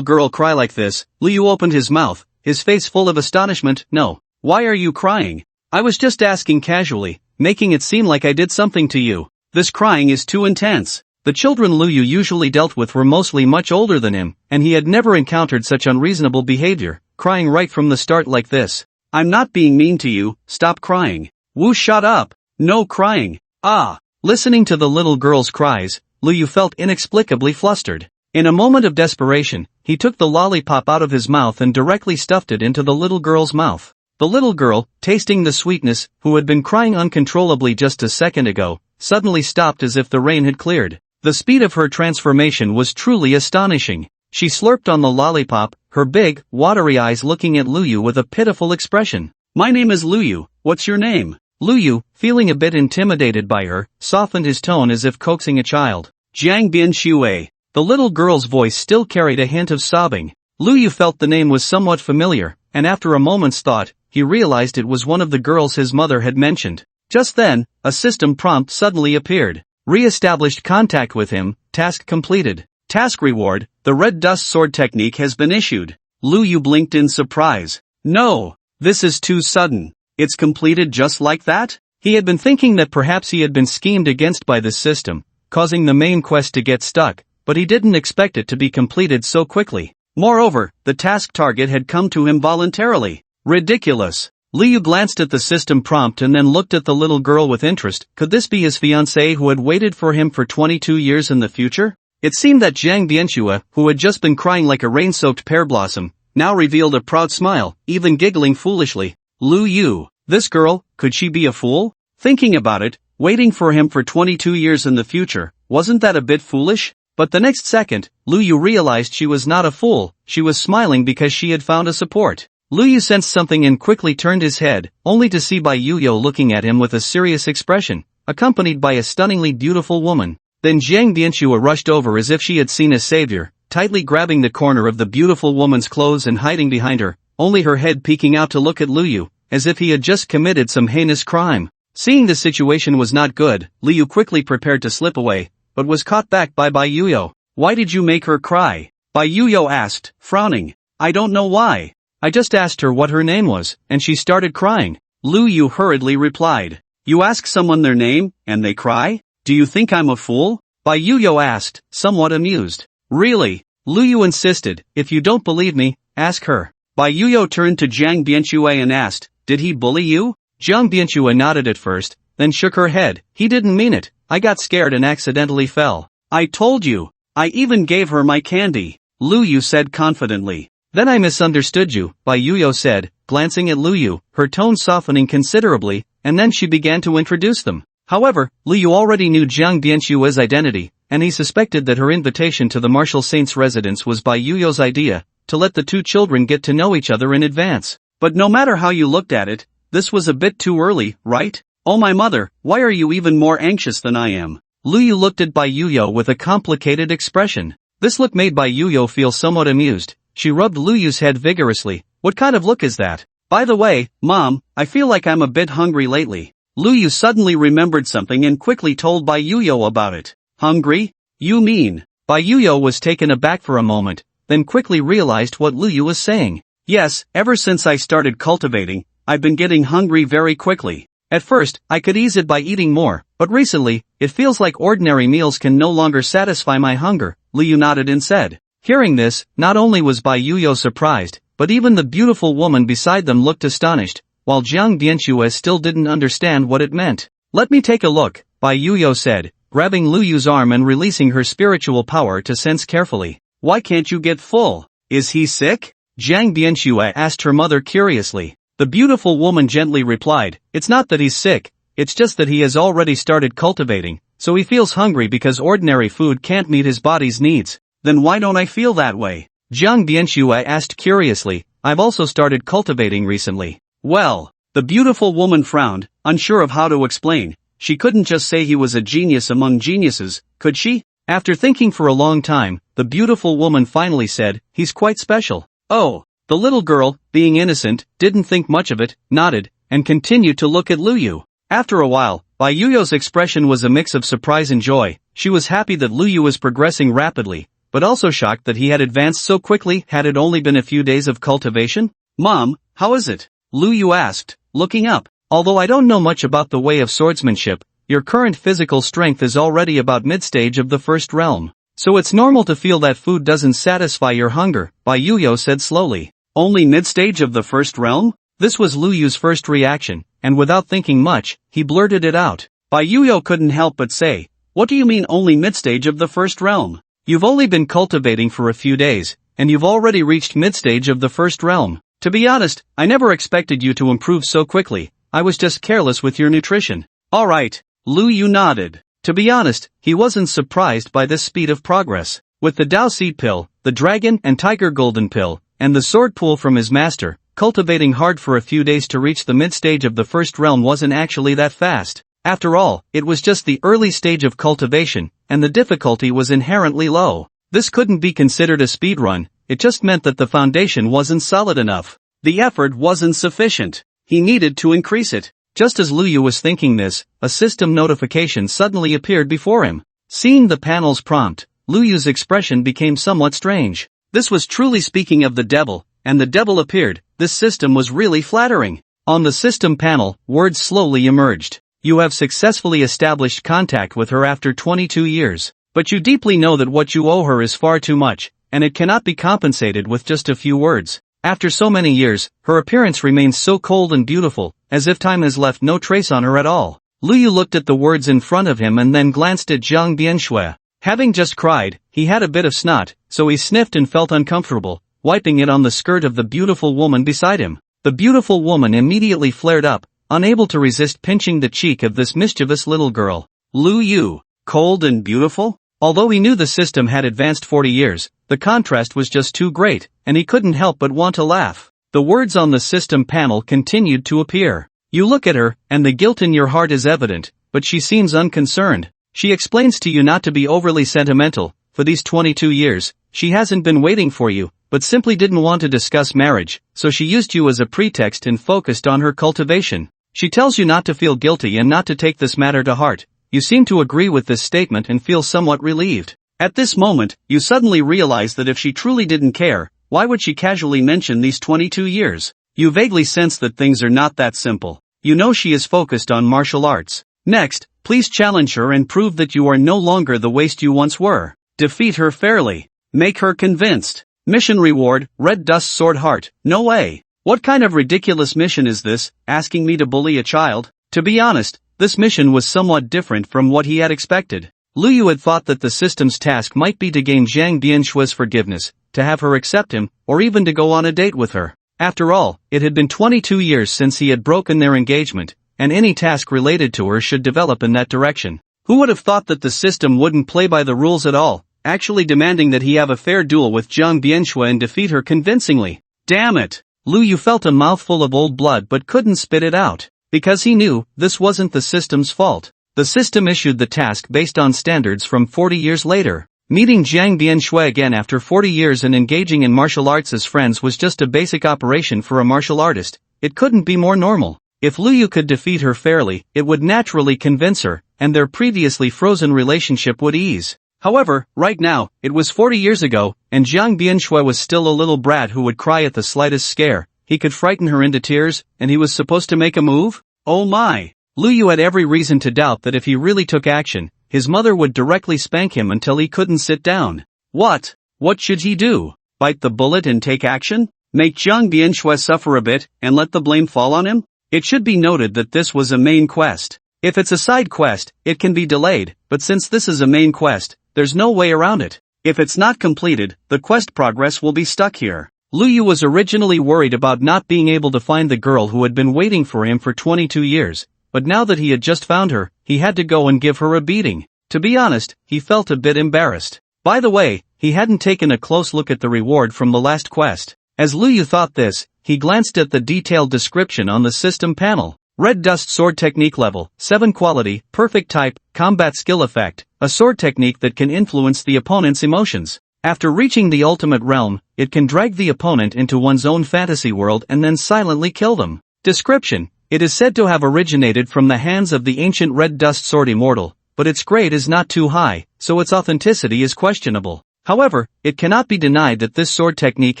girl cry like this, Lu Yu opened his mouth, his face full of astonishment. "No. Why are you crying? I was just asking casually, making it seem like I did something to you. This crying is too intense." The children Lu Yu usually dealt with were mostly much older than him, and he had never encountered such unreasonable behavior, crying right from the start like this. "I'm not being mean to you, stop crying." "Woo, shut up. No crying." "Ah." Listening to the little girl's cries, Lu Yu felt inexplicably flustered. In a moment of desperation, he took the lollipop out of his mouth and directly stuffed it into the little girl's mouth. The little girl, tasting the sweetness, who had been crying uncontrollably just a second ago, suddenly stopped as if the rain had cleared. The speed of her transformation was truly astonishing. She slurped on the lollipop, her big, watery eyes looking at Lu Yu with a pitiful expression. "My name is Lu Yu, what's your name?" Lu Yu, feeling a bit intimidated by her, softened his tone as if coaxing a child. "Jiang Bian Xue." The little girl's voice still carried a hint of sobbing. Lu Yu felt the name was somewhat familiar, and after a moment's thought, he realized it was one of the girls his mother had mentioned. Just then, a system prompt suddenly appeared. Re-established contact with him, task completed. Task reward, the red dust sword technique has been issued. Lu Yu blinked in surprise. "No, this is too sudden. It's completed just like that?" He had been thinking that perhaps he had been schemed against by this system, causing the main quest to get stuck, but he didn't expect it to be completed so quickly. Moreover, the task target had come to him voluntarily. Ridiculous. Lu Yu glanced at the system prompt and then looked at the little girl with interest. Could this be his fiancée who had waited for him for 22 years in the future? It seemed that Jiang Bianxue, who had just been crying like a rain-soaked pear blossom, now revealed a proud smile, even giggling foolishly. "Lu Yu, this girl, could she be a fool?" Thinking about it, waiting for him for 22 years in the future, wasn't that a bit foolish? But the next second, Lu Yu realized she was not a fool, she was smiling because she had found a support. Lu Yu sensed something and quickly turned his head, only to see Bai Yuyo looking at him with a serious expression, accompanied by a stunningly beautiful woman. Then Jiang Bianxue rushed over as if she had seen a savior, tightly grabbing the corner of the beautiful woman's clothes and hiding behind her, only her head peeking out to look at Lu Yu, as if he had just committed some heinous crime. Seeing the situation was not good, Lu Yu quickly prepared to slip away, but was caught back by Bai Yuyo. "Why did you make her cry?" Bai Yuyo asked, frowning. "I don't know why. I just asked her what her name was, and she started crying." Lu Yu hurriedly replied. "You ask someone their name, and they cry? Do you think I'm a fool?" Bai Yuyo asked, somewhat amused. "Really?" Lu Yu insisted. "If you don't believe me, ask her." Bai Yuyo turned to Jiang Bianxue and asked, "Did he bully you?" Jiang Bianxue nodded at first, then shook her head. "He didn't mean it. I got scared and accidentally fell." "I told you. I even gave her my candy," Lu Yu said confidently. "Then I misunderstood you," Bai Yuyo said, glancing at Lu Yu, her tone softening considerably, and then she began to introduce them. However, Lu Yu already knew Jiang Bianxue's identity, and he suspected that her invitation to the martial saint's residence was Bai Yuyo's idea, to let the two children get to know each other in advance. But no matter how you looked at it, this was a bit too early, right? "Oh my mother, why are you even more anxious than I am?" Lu Yu looked at Bai Yuyo with a complicated expression. This look made Bai Yuyo feel somewhat amused. She rubbed Lu Yu's head vigorously. "What kind of look is that? By the way, Mom, I feel like I'm a bit hungry lately." Lu Yu suddenly remembered something and quickly told Bai Yuyo about it. "Hungry? You mean?" Bai Yuyo was taken aback for a moment, then quickly realized what Lu Yu was saying. "Yes, ever since I started cultivating, I've been getting hungry very quickly. At first, I could ease it by eating more, but recently, it feels like ordinary meals can no longer satisfy my hunger," Lu Yu nodded and said. Hearing this, not only was Bai Yuyo surprised, but even the beautiful woman beside them looked astonished, while Jiang Bianxue still didn't understand what it meant. "Let me take a look," Bai Yuyo said, grabbing Lu Yu's arm and releasing her spiritual power to sense carefully. "Why can't you get full? Is he sick?" Jiang Bianxue asked her mother curiously. The beautiful woman gently replied, "It's not that he's sick, it's just that he has already started cultivating, so he feels hungry because ordinary food can't meet his body's needs." "Then why don't I feel that way?" Jiang Bianxue asked curiously. "I've also started cultivating recently." Well, the beautiful woman frowned, unsure of how to explain. She couldn't just say he was a genius among geniuses, could she? After thinking for a long time, the beautiful woman finally said, "He's quite special." "Oh." The little girl, being innocent, didn't think much of it, nodded, and continued to look at Lu Yu. After a while, Bai Yuyo's expression was a mix of surprise and joy. She was happy that Lu Yu was progressing rapidly, but also shocked that he had advanced so quickly. Had it only been a few days of cultivation? "Mom, how is it?" Lu Yu asked, looking up. "Although I don't know much about the way of swordsmanship, your current physical strength is already about mid-stage of the first realm. So it's normal to feel that food doesn't satisfy your hunger," Bai Yuyo said slowly. "Only mid-stage of the first realm?" This was Lu Yu's first reaction, and without thinking much, he blurted it out. Bai Yuyo couldn't help but say, "What do you mean only mid-stage of the first realm? You've only been cultivating for a few days, and you've already reached mid-stage of the first realm. To be honest, I never expected you to improve so quickly. I was just careless with your nutrition." "Alright," Lu Yu nodded. To be honest, he wasn't surprised by this speed of progress. With the Dao Seed Pill, the Dragon and Tiger Golden Pill, and the Sword Pool from his master, cultivating hard for a few days to reach the mid-stage of the first realm wasn't actually that fast. After all, it was just the early stage of cultivation, and the difficulty was inherently low. This couldn't be considered a speedrun, it just meant that the foundation wasn't solid enough. The effort wasn't sufficient. He needed to increase it. Just as Lu Yu was thinking this, a system notification suddenly appeared before him. Seeing the panel's prompt, Lu Yu's expression became somewhat strange. This was truly speaking of the devil, and the devil appeared. This system was really flattering. On the system panel, words slowly emerged. "You have successfully established contact with her after 22 years, but you deeply know that what you owe her is far too much, and it cannot be compensated with just a few words. After so many years, her appearance remains so cold and beautiful, as if time has left no trace on her at all." Lu Yu looked at the words in front of him and then glanced at Jiang Bianxue. Having just cried, he had a bit of snot, so he sniffed and felt uncomfortable, wiping it on the skirt of the beautiful woman beside him. The beautiful woman immediately flared up, unable to resist pinching the cheek of this mischievous little girl. Lu Yu, cold and beautiful? Although he knew the system had advanced 40 years, the contrast was just too great, and he couldn't help but want to laugh. The words on the system panel continued to appear. You look at her, and the guilt in your heart is evident, but she seems unconcerned. She explains to you not to be overly sentimental. For these 22 years, she hasn't been waiting for you, but simply didn't want to discuss marriage, so she used you as a pretext and focused on her cultivation. She tells you not to feel guilty and not to take this matter to heart. You seem to agree with this statement and feel somewhat relieved. At this moment, you suddenly realize that if she truly didn't care, why would she casually mention these 22 years? You vaguely sense that things are not that simple. You know she is focused on martial arts. Next, please challenge her and prove that you are no longer the waste you once were. Defeat her fairly. Make her convinced. Mission reward, Red Dust Sword Heart. No way. What kind of ridiculous mission is this, asking me to bully a child? To be honest, this mission was somewhat different from what he had expected. Lu Yu had thought that the system's task might be to gain Zhang Bianshui's forgiveness, to have her accept him, or even to go on a date with her. After all, it had been 22 years since he had broken their engagement, and any task related to her should develop in that direction. Who would have thought that the system wouldn't play by the rules at all, actually demanding that he have a fair duel with Zhang Bianshui and defeat her convincingly? Damn it! Lu Yu felt a mouthful of old blood but couldn't spit it out, because he knew this wasn't the system's fault. The system issued the task based on standards from 40 years later. Meeting Zhang Bianshui again after 40 years and engaging in martial arts as friends was just a basic operation for a martial artist. It couldn't be more normal. If Lu Yu could defeat her fairly, it would naturally convince her, and their previously frozen relationship would ease. However, right now, it was 40 years ago, and Zhang Bianshui was still a little brat who would cry at the slightest scare. He could frighten her into tears, and he was supposed to make a move? Oh my! Lu Yu had every reason to doubt that if he really took action, his mother would directly spank him until he couldn't sit down. What? What should he do? Bite the bullet and take action? Make Zhang Bianshui suffer a bit, and let the blame fall on him? It should be noted that this was a main quest. If it's a side quest, it can be delayed, but since this is a main quest, there's no way around it. If it's not completed, the quest progress will be stuck here. Lu Yu was originally worried about not being able to find the girl who had been waiting for him for 22 years. But now that he had just found her, he had to go and give her a beating. To be honest, he felt a bit embarrassed. By the way, he hadn't taken a close look at the reward from the last quest. As Lu Yu thought this, he glanced at the detailed description on the system panel. Red Dust Sword Technique Level, 7 Quality, Perfect Type, Combat Skill Effect, a sword technique that can influence the opponent's emotions. After reaching the ultimate realm, it can drag the opponent into one's own fantasy world and then silently kill them. Description. It is said to have originated from the hands of the ancient Red Dust Sword Immortal, but its grade is not too high, so its authenticity is questionable. However, it cannot be denied that this sword technique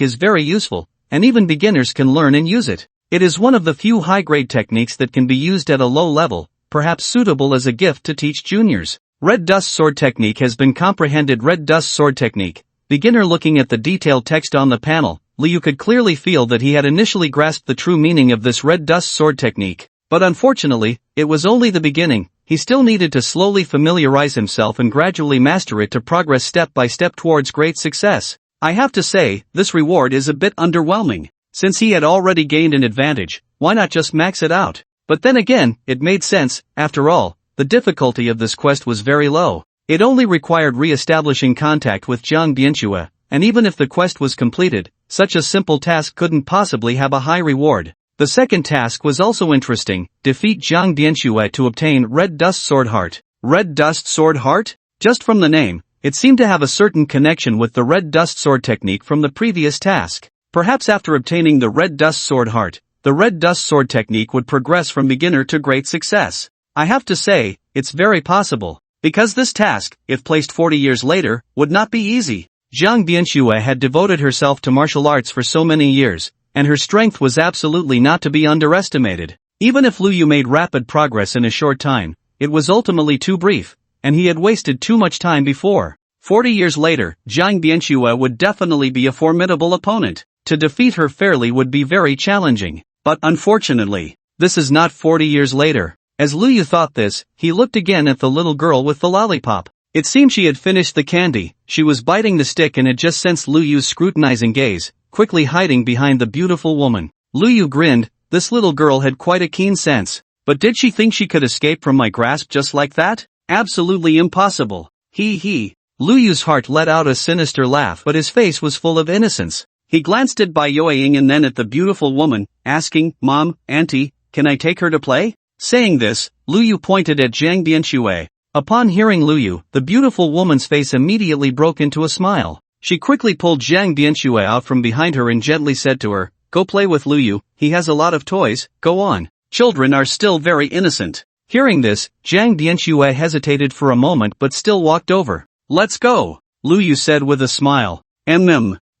is very useful, and even beginners can learn and use it. It is one of the few high-grade techniques that can be used at a low level, perhaps suitable as a gift to teach juniors. Red Dust Sword Technique has been comprehended. Red Dust Sword Technique. Beginner. Looking at the detailed text on the panel, Lu Yu could clearly feel that he had initially grasped the true meaning of this Red Dust Sword Technique. But unfortunately, it was only the beginning. He still needed to slowly familiarize himself and gradually master it to progress step by step towards great success. I have to say, this reward is a bit underwhelming. Since he had already gained an advantage, why not just max it out? But then again, it made sense. After all, the difficulty of this quest was very low. It only required re-establishing contact with Zhang Bianshui, and even if the quest was completed, such a simple task couldn't possibly have a high reward. The second task was also interesting. Defeat Zhang Bianshui to obtain Red Dust Sword Heart. Red Dust Sword Heart? Just from the name, it seemed to have a certain connection with the Red Dust Sword Technique from the previous task. Perhaps after obtaining the Red Dust Sword Heart, the Red Dust Sword Technique would progress from beginner to great success. I have to say, it's very possible. Because this task, if placed 40 years later, would not be easy. Zhang Bianshui had devoted herself to martial arts for so many years, and her strength was absolutely not to be underestimated. Even if Lu Yu made rapid progress in a short time, it was ultimately too brief, and he had wasted too much time before. 40 years later, Zhang Bianshui would definitely be a formidable opponent. To defeat her fairly would be very challenging. But unfortunately, this is not 40 years later. As Lu Yu thought this, he looked again at the little girl with the lollipop. It seemed she had finished the candy. She was biting the stick and had just sensed Lu Yu's scrutinizing gaze, quickly hiding behind the beautiful woman. Lu Yu grinned, This little girl had quite a keen sense. But did she think she could escape from my grasp just like that? Absolutely impossible. He. Lu Yu's heart let out a sinister laugh, but his face was full of innocence. He glanced at Bai Yueying and then at the beautiful woman, asking, "Mom, Auntie, can I take her to play?" Saying this, Lu Yu pointed at Zhang Bianxue. Upon hearing Lu Yu, the beautiful woman's face immediately broke into a smile. She quickly pulled Zhang Bianxue out from behind her and gently said to her, "Go play with Lu Yu, he has a lot of toys, go on. Children are still very innocent." Hearing this, Zhang Bianxue hesitated for a moment but still walked over. "Let's go," Lu Yu said with a smile.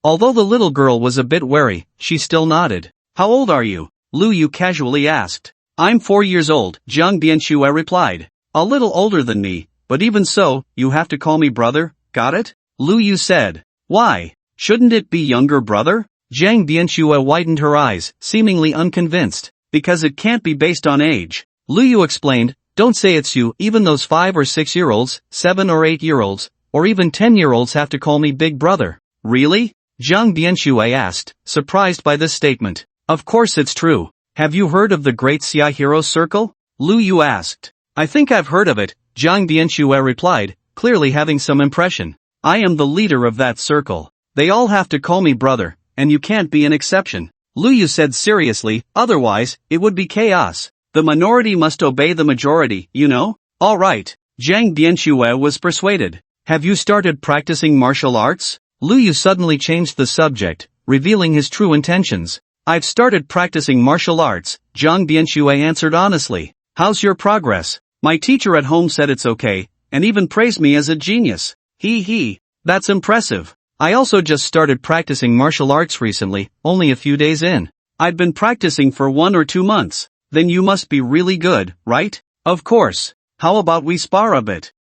Although the little girl was a bit wary, she still nodded. "How old are you?" Lu Yu casually asked. "I'm 4 years old," Zhang Bianxue replied. "A little older than me, but even so, you have to call me brother, got it?" Lu Yu said. "Why? Shouldn't it be younger brother?" Zhang Bianxue widened her eyes, seemingly unconvinced. "Because it can't be based on age," Lu Yu explained. "Don't say it's you, even those 5 or 6-year-olds, 7 or 8-year-olds, or even 10-year-olds have to call me big brother." "Really?" Zhang Bianxue asked, surprised by this statement. "Of course it's true. Have you heard of the Great Xia Hero Circle?" Lu Yu asked. "I think I've heard of it," Zhang Bianxue replied, clearly having some impression. "I am the leader of that circle. They all have to call me brother, and you can't be an exception," Lu Yu said seriously, "otherwise, it would be chaos. The minority must obey the majority, you know?" "Alright," Zhang Bianxue was persuaded. "Have you started practicing martial arts?" Lu Yu suddenly changed the subject, revealing his true intentions. "I've started practicing martial arts," Zhang Bianxue answered honestly. "How's your progress?" "My teacher at home said it's okay, and even praised me as a genius." He. "That's impressive. I also just started practicing martial arts recently, only a few days in. I've been practicing for 1 or 2 months. Then you must be really good, right?" "Of course. How about we spar a bit?"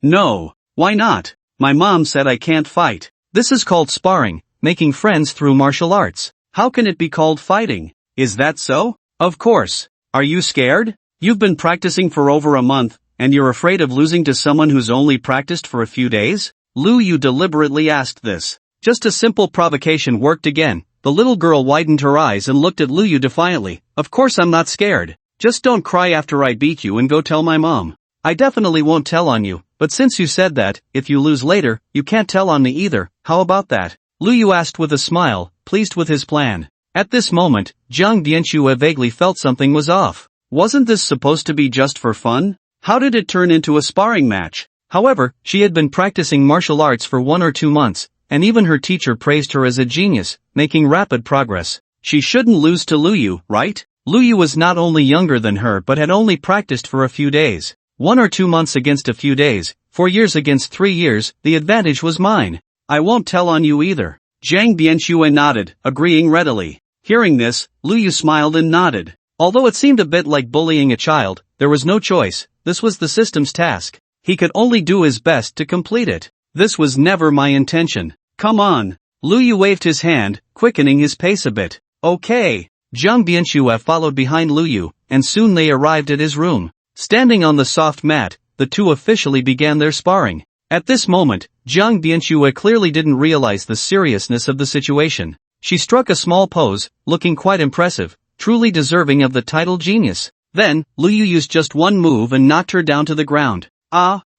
No. Why not? My mom said I can't fight." "This is called sparring, making friends through martial arts. How can it be called fighting?" "Is that so?" "Of course. Are you scared? You've been practicing for over a month, and you're afraid of losing to someone who's only practiced for a few days?" Lu Yu deliberately asked this. Just a simple provocation worked again. The little girl widened her eyes and looked at Lu Yu defiantly. "Of course I'm not scared. Just don't cry after I beat you and go tell my mom." "I definitely won't tell on you, but since you said that, if you lose later, you can't tell on me either, how about that?" Lu Yu asked with a smile, pleased with his plan. At this moment, Zhang Bianxue vaguely felt something was off. Wasn't this supposed to be just for fun? How did it turn into a sparring match? However, she had been practicing martial arts for 1 or 2 months, and even her teacher praised her as a genius, making rapid progress. She shouldn't lose to Lu Yu, right? Lu Yu was not only younger than her but had only practiced for a few days. 1 or 2 months against a few days, 4 years against 3 years, the advantage was mine. "I won't tell on you either." Zhang Bianxue nodded, agreeing readily. Hearing this, Lu Yu smiled and nodded. Although it seemed a bit like bullying a child, there was no choice. This was the system's task. He could only do his best to complete it. "This was never my intention. Come on." Lu Yu waved his hand, quickening his pace a bit. "Okay." Zhang Bianxue followed behind Lu Yu, and soon they arrived at his room. Standing on the soft mat, the two officially began their sparring. At this moment, Zhang Bianxue clearly didn't realize the seriousness of the situation. She struck a small pose, looking quite impressive, truly deserving of the title genius. Then, Lu Yu used just one move and knocked her down to the ground.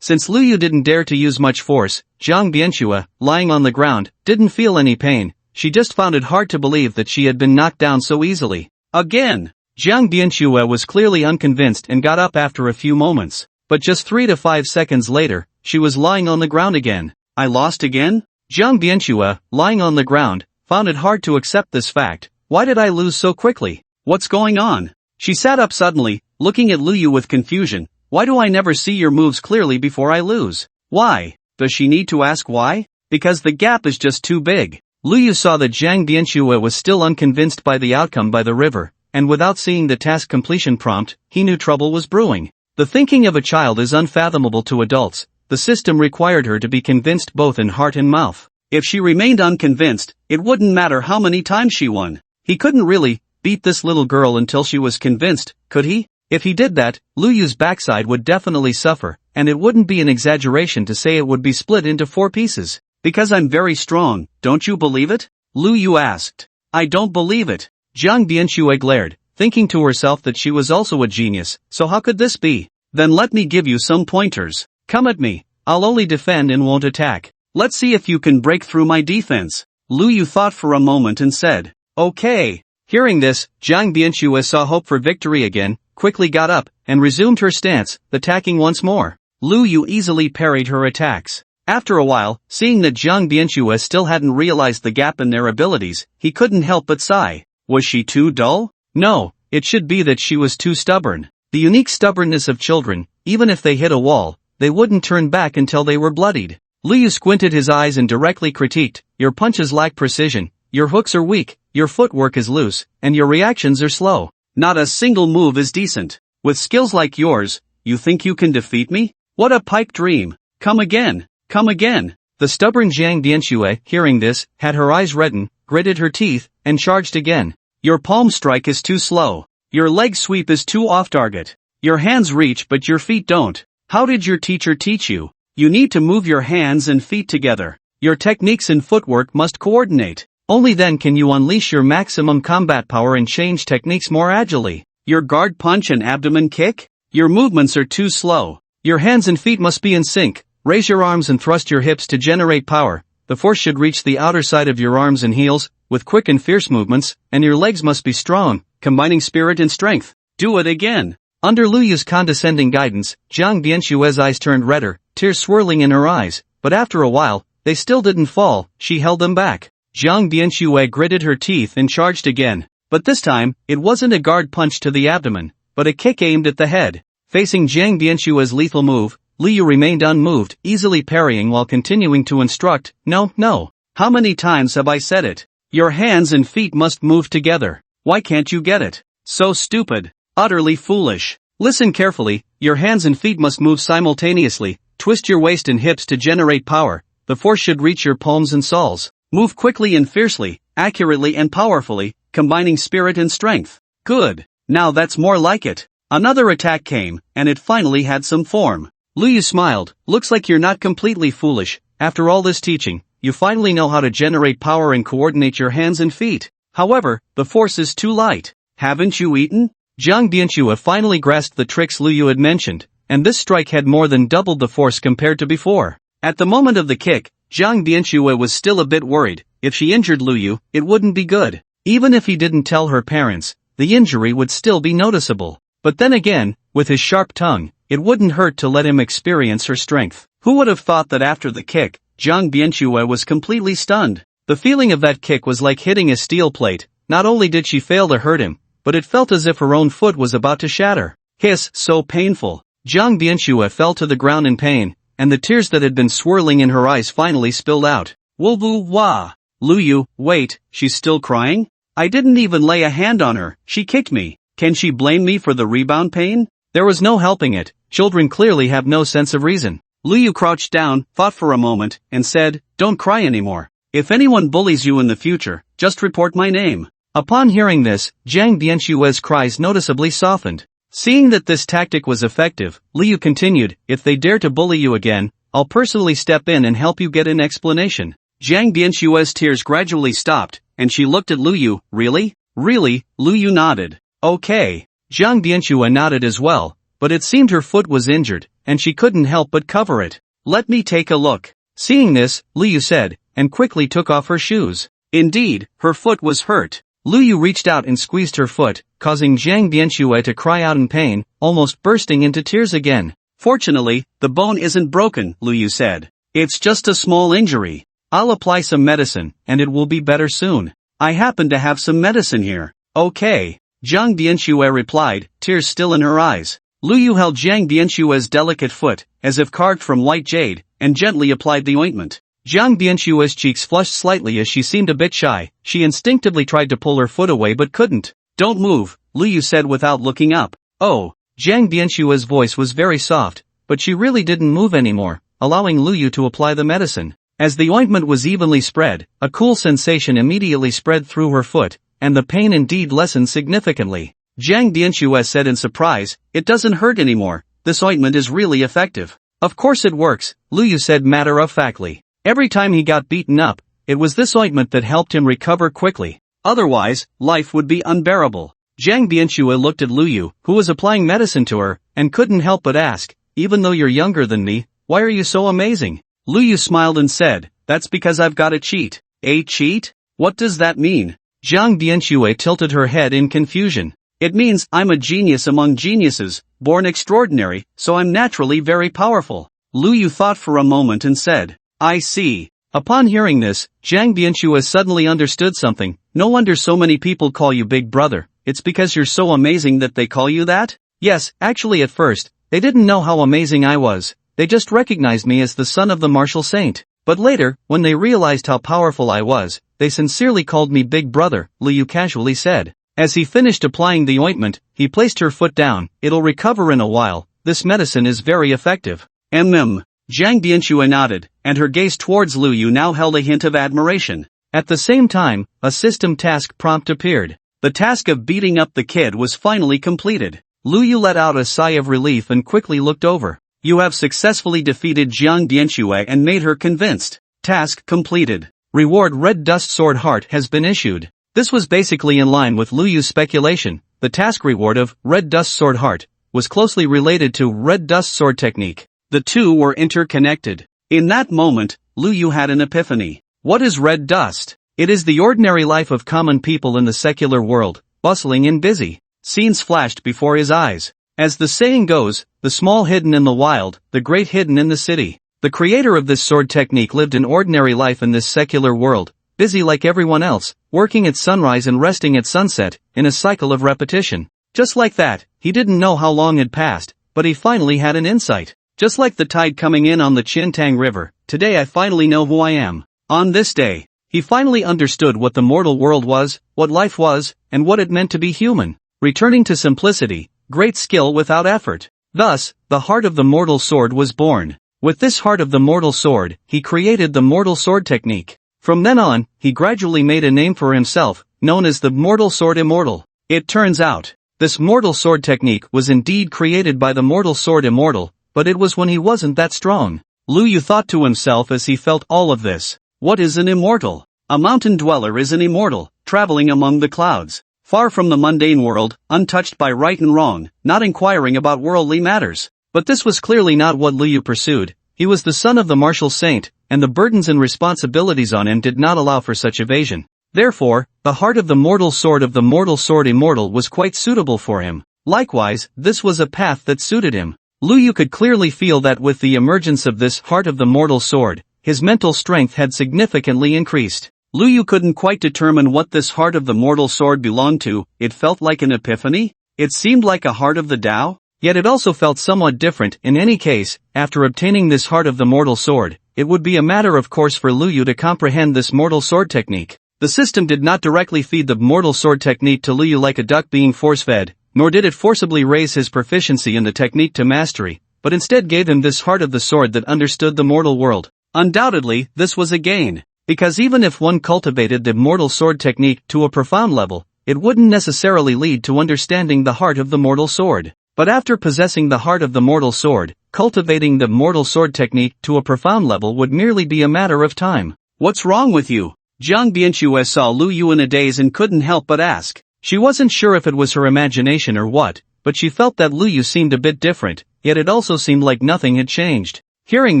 Since Lu Yu didn't dare to use much force, Zhang Bianxue, lying on the ground, didn't feel any pain. She just found it hard to believe that she had been knocked down so easily. Again! Zhang Bianxue was clearly unconvinced and got up after a few moments. But just 3 to 5 seconds later, she was lying on the ground again. "I lost again?" Zhang Bianxue, lying on the ground, found it hard to accept this fact. "Why did I lose so quickly? What's going on?" She sat up suddenly, looking at Lu Yu with confusion. "Why do I never see your moves clearly before I lose?" "Why? Does she need to ask why?" "Because the gap is just too big." Lu Yu saw that Zhang Bianxue was still unconvinced by the outcome by the river, and without seeing the task completion prompt, he knew trouble was brewing. The thinking of a child is unfathomable to adults. The system required her to be convinced both in heart and mouth. If she remained unconvinced, it wouldn't matter how many times she won. He couldn't really beat this little girl until she was convinced, could he? If he did that, Lu Yu's backside would definitely suffer, and it wouldn't be an exaggeration to say it would be split into 4 pieces. "Because I'm very strong, don't you believe it?" Lu Yu asked. "I don't believe it." Zhang Bianxue glared, thinking to herself that she was also a genius. So how could this be? Then let me give you some pointers. Come at me. I'll only defend and won't attack. Let's see if you can break through my defense. Lu Yu thought for a moment and said, okay. Hearing this, Zhang Bianxue saw hope for victory again, quickly got up, and resumed her stance, attacking once more. Lu Yu easily parried her attacks. After a while, seeing that Zhang Bianxue still hadn't realized the gap in their abilities, he couldn't help but sigh. Was she too dull? No, it should be that she was too stubborn. The unique stubbornness of children, even if they hit a wall, they wouldn't turn back until they were bloodied. Lu Yu squinted his eyes and directly critiqued, your punches lack precision, your hooks are weak, your footwork is loose, and your reactions are slow. Not a single move is decent. With skills like yours, you think you can defeat me? What a pipe dream. Come again. Come again. The stubborn Zhang Bianxue, hearing this, had her eyes redden, gritted her teeth, and charged again. Your palm strike is too slow. Your leg sweep is too off target. Your hands reach but your feet don't. How did your teacher teach you? You need to move your hands and feet together. Your techniques and footwork must coordinate. Only then can you unleash your maximum combat power and change techniques more agilely. Your guard punch and abdomen kick? Your movements are too slow. Your hands and feet must be in sync. Raise your arms and thrust your hips to generate power. The force should reach the outer side of your arms and heels, with quick and fierce movements, and your legs must be strong, combining spirit and strength. Do it again. Under Lu Yu's condescending guidance, Zhang Bianxue's eyes turned redder, tears swirling in her eyes, but after a while, they still didn't fall, she held them back. Zhang Bianxue gritted her teeth and charged again. But this time, it wasn't a guard punch to the abdomen, but a kick aimed at the head. Facing Zhang Bianxue's lethal move, Lu Yu remained unmoved, easily parrying while continuing to instruct, no. How many times have I said it? Your hands and feet must move together. Why can't you get it? So stupid. Utterly foolish. Listen carefully, your hands and feet must move simultaneously, twist your waist and hips to generate power, the force should reach your palms and soles. Move quickly and fiercely, accurately and powerfully, combining spirit and strength. Good. Now that's more like it. Another attack came, and it finally had some form. Lu Yu smiled, looks like you're not completely foolish. After all this teaching, you finally know how to generate power and coordinate your hands and feet. However, the force is too light. Haven't you eaten? Zhang Bianxue finally grasped the tricks Lu Yu had mentioned, and this strike had more than doubled the force compared to before. At the moment of the kick, Zhang Bianxue was still a bit worried. If she injured Lu Yu, it wouldn't be good. Even if he didn't tell her parents, the injury would still be noticeable. But then again, with his sharp tongue, it wouldn't hurt to let him experience her strength. Who would have thought that after the kick, Zhang Bianxue was completely stunned? The feeling of that kick was like hitting a steel plate. Not only did she fail to hurt him, but it felt as if her own foot was about to shatter. Hiss, so painful. Zhang Bianxue fell to the ground in pain, and the tears that had been swirling in her eyes finally spilled out. Wah. Lu Yu, wait, she's still crying? I didn't even lay a hand on her, she kicked me. Can she blame me for the rebound pain? There was no helping it, children clearly have no sense of reason. Lu Yu crouched down, thought for a moment, and said, don't cry anymore. If anyone bullies you in the future, just report my name. Upon hearing this, Zhang Bianxue's cries noticeably softened. Seeing that this tactic was effective, Lu Yu continued, if they dare to bully you again, I'll personally step in and help you get an explanation. Zhang Bianxue's tears gradually stopped, and she looked at Lu Yu, really? Really? Lu Yu nodded. Okay. Zhang Bianxue nodded as well, but it seemed her foot was injured, and she couldn't help but cover it. Let me take a look. Seeing this, Lu Yu said, and quickly took off her shoes. Indeed, her foot was hurt. Lu Yu reached out and squeezed her foot, causing Zhang Bianxue to cry out in pain, almost bursting into tears again. Fortunately, the bone isn't broken, Lu Yu said. It's just a small injury. I'll apply some medicine, and it will be better soon. I happen to have some medicine here. Okay. Zhang Bianxue replied, tears still in her eyes. Lu Yu held Zhang Bianxue's delicate foot, as if carved from white jade, and gently applied the ointment. Zhang Bianxue's cheeks flushed slightly as she seemed a bit shy. She instinctively tried to pull her foot away but couldn't. Don't move, Lu Yu said without looking up. Oh. Zhang Bianxue's voice was very soft, but she really didn't move anymore, allowing Lu Yu to apply the medicine. As the ointment was evenly spread, a cool sensation immediately spread through her foot, and the pain indeed lessened significantly. Zhang Bianxue said in surprise, it doesn't hurt anymore, this ointment is really effective. Of course it works, Lu Yu said matter-of-factly. Every time he got beaten up, it was this ointment that helped him recover quickly. Otherwise, life would be unbearable. Jiang Bianxue looked at Lu Yu, who was applying medicine to her, and couldn't help but ask, even though you're younger than me, why are you so amazing? Lu Yu smiled and said, that's because I've got a cheat. A cheat? What does that mean? Jiang Bianxue tilted her head in confusion. It means I'm a genius among geniuses, born extraordinary, so I'm naturally very powerful. Lu Yu thought for a moment and said, I see. Upon hearing this, Jiang Bianxue suddenly understood something. No wonder so many people call you Big Brother. It's because you're so amazing that they call you that? Yes, actually at first, they didn't know how amazing I was. They just recognized me as the son of the martial saint. But later, when they realized how powerful I was, they sincerely called me Big Brother, Lu Yu casually said. As he finished applying the ointment, he placed her foot down. It'll recover in a while. This medicine is very effective. Jiang Bianxue nodded, and her gaze towards Lu Yu now held a hint of admiration. At the same time, a system task prompt appeared. The task of beating up the kid was finally completed. Lu Yu let out a sigh of relief and quickly looked over. You have successfully defeated Jiang Bianxue and made her convinced. Task completed. Reward Red Dust Sword Heart has been issued. This was basically in line with Lu Yu's speculation. The task reward of Red Dust Sword Heart was closely related to Red Dust Sword Technique. The two were interconnected. In that moment, Lu Yu had an epiphany. What is red dust? It is the ordinary life of common people in the secular world, bustling and busy. Scenes flashed before his eyes. As the saying goes, the small hidden in the wild, the great hidden in the city. The creator of this sword technique lived an ordinary life in this secular world, busy like everyone else, working at sunrise and resting at sunset, in a cycle of repetition. Just like that, he didn't know how long had passed, but he finally had an insight. Just like the tide coming in on the Chintang River, today I finally know who I am. On this day, he finally understood what the mortal world was, what life was, and what it meant to be human. Returning to simplicity, great skill without effort. Thus, the heart of the mortal sword was born. With this heart of the mortal sword, he created the mortal sword technique. From then on, he gradually made a name for himself, known as the mortal sword immortal. It turns out, this mortal sword technique was indeed created by the mortal sword immortal, but it was when he wasn't that strong. Lu Yu thought to himself as he felt all of this. What is an immortal? A mountain dweller is an immortal, traveling among the clouds, far from the mundane world, untouched by right and wrong, not inquiring about worldly matters. But this was clearly not what Lu Yu pursued. He was the son of the martial saint, and the burdens and responsibilities on him did not allow for such evasion. Therefore, the heart of the mortal sword immortal was quite suitable for him. Likewise, this was a path that suited him. Lu Yu could clearly feel that with the emergence of this heart of the mortal sword, his mental strength had significantly increased. Lu Yu couldn't quite determine what this heart of the mortal sword belonged to. It felt like an epiphany? It seemed like a heart of the Tao? Yet it also felt somewhat different. In any case, after obtaining this heart of the mortal sword, it would be a matter of course for Lu Yu to comprehend this mortal sword technique. The system did not directly feed the mortal sword technique to Lu Yu like a duck being force-fed, nor did it forcibly raise his proficiency in the technique to mastery, but instead gave him this heart of the sword that understood the mortal world. Undoubtedly, this was a gain, because even if one cultivated the mortal sword technique to a profound level, it wouldn't necessarily lead to understanding the heart of the mortal sword. But after possessing the heart of the mortal sword, cultivating the mortal sword technique to a profound level would merely be a matter of time. What's wrong with you? Jiang Bianxue saw Lu Yu in a daze and couldn't help but ask. She wasn't sure if it was her imagination or what, but she felt that Lu Yu seemed a bit different, yet it also seemed like nothing had changed. Hearing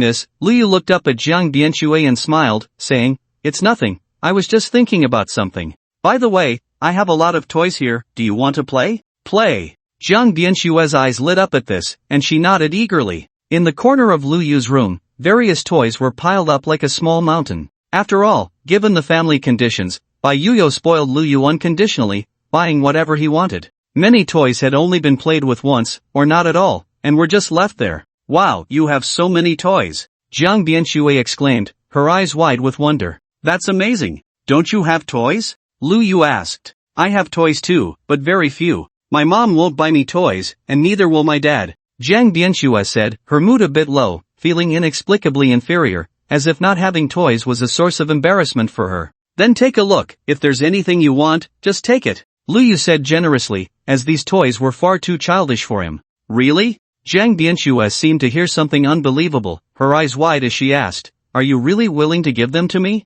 this, Lu Yu looked up at Jiang Bianxue and smiled, saying, "It's nothing, I was just thinking about something. By the way, I have a lot of toys here, do you want to play?" Play. Jiang Bianxue's eyes lit up at this, and she nodded eagerly. In the corner of Lu Yu's room, various toys were piled up like a small mountain. After all, given the family conditions, Bai Yuyo spoiled Lu Yu unconditionally, buying whatever he wanted. Many toys had only been played with once, or not at all, and were just left there. "Wow, you have so many toys!" Jiang Bianxue exclaimed, her eyes wide with wonder. "That's amazing. Don't you have toys?" Lu Yu asked. "I have toys too, but very few. My mom won't buy me toys, and neither will my dad," Jiang Bianxue said, her mood a bit low, feeling inexplicably inferior, as if not having toys was a source of embarrassment for her. "Then take a look. If there's anything you want, just take it," Lu Yu said generously, as these toys were far too childish for him. "Really?" Jiang Bianxue seemed to hear something unbelievable, her eyes wide as she asked, "Are you really willing to give them to me?"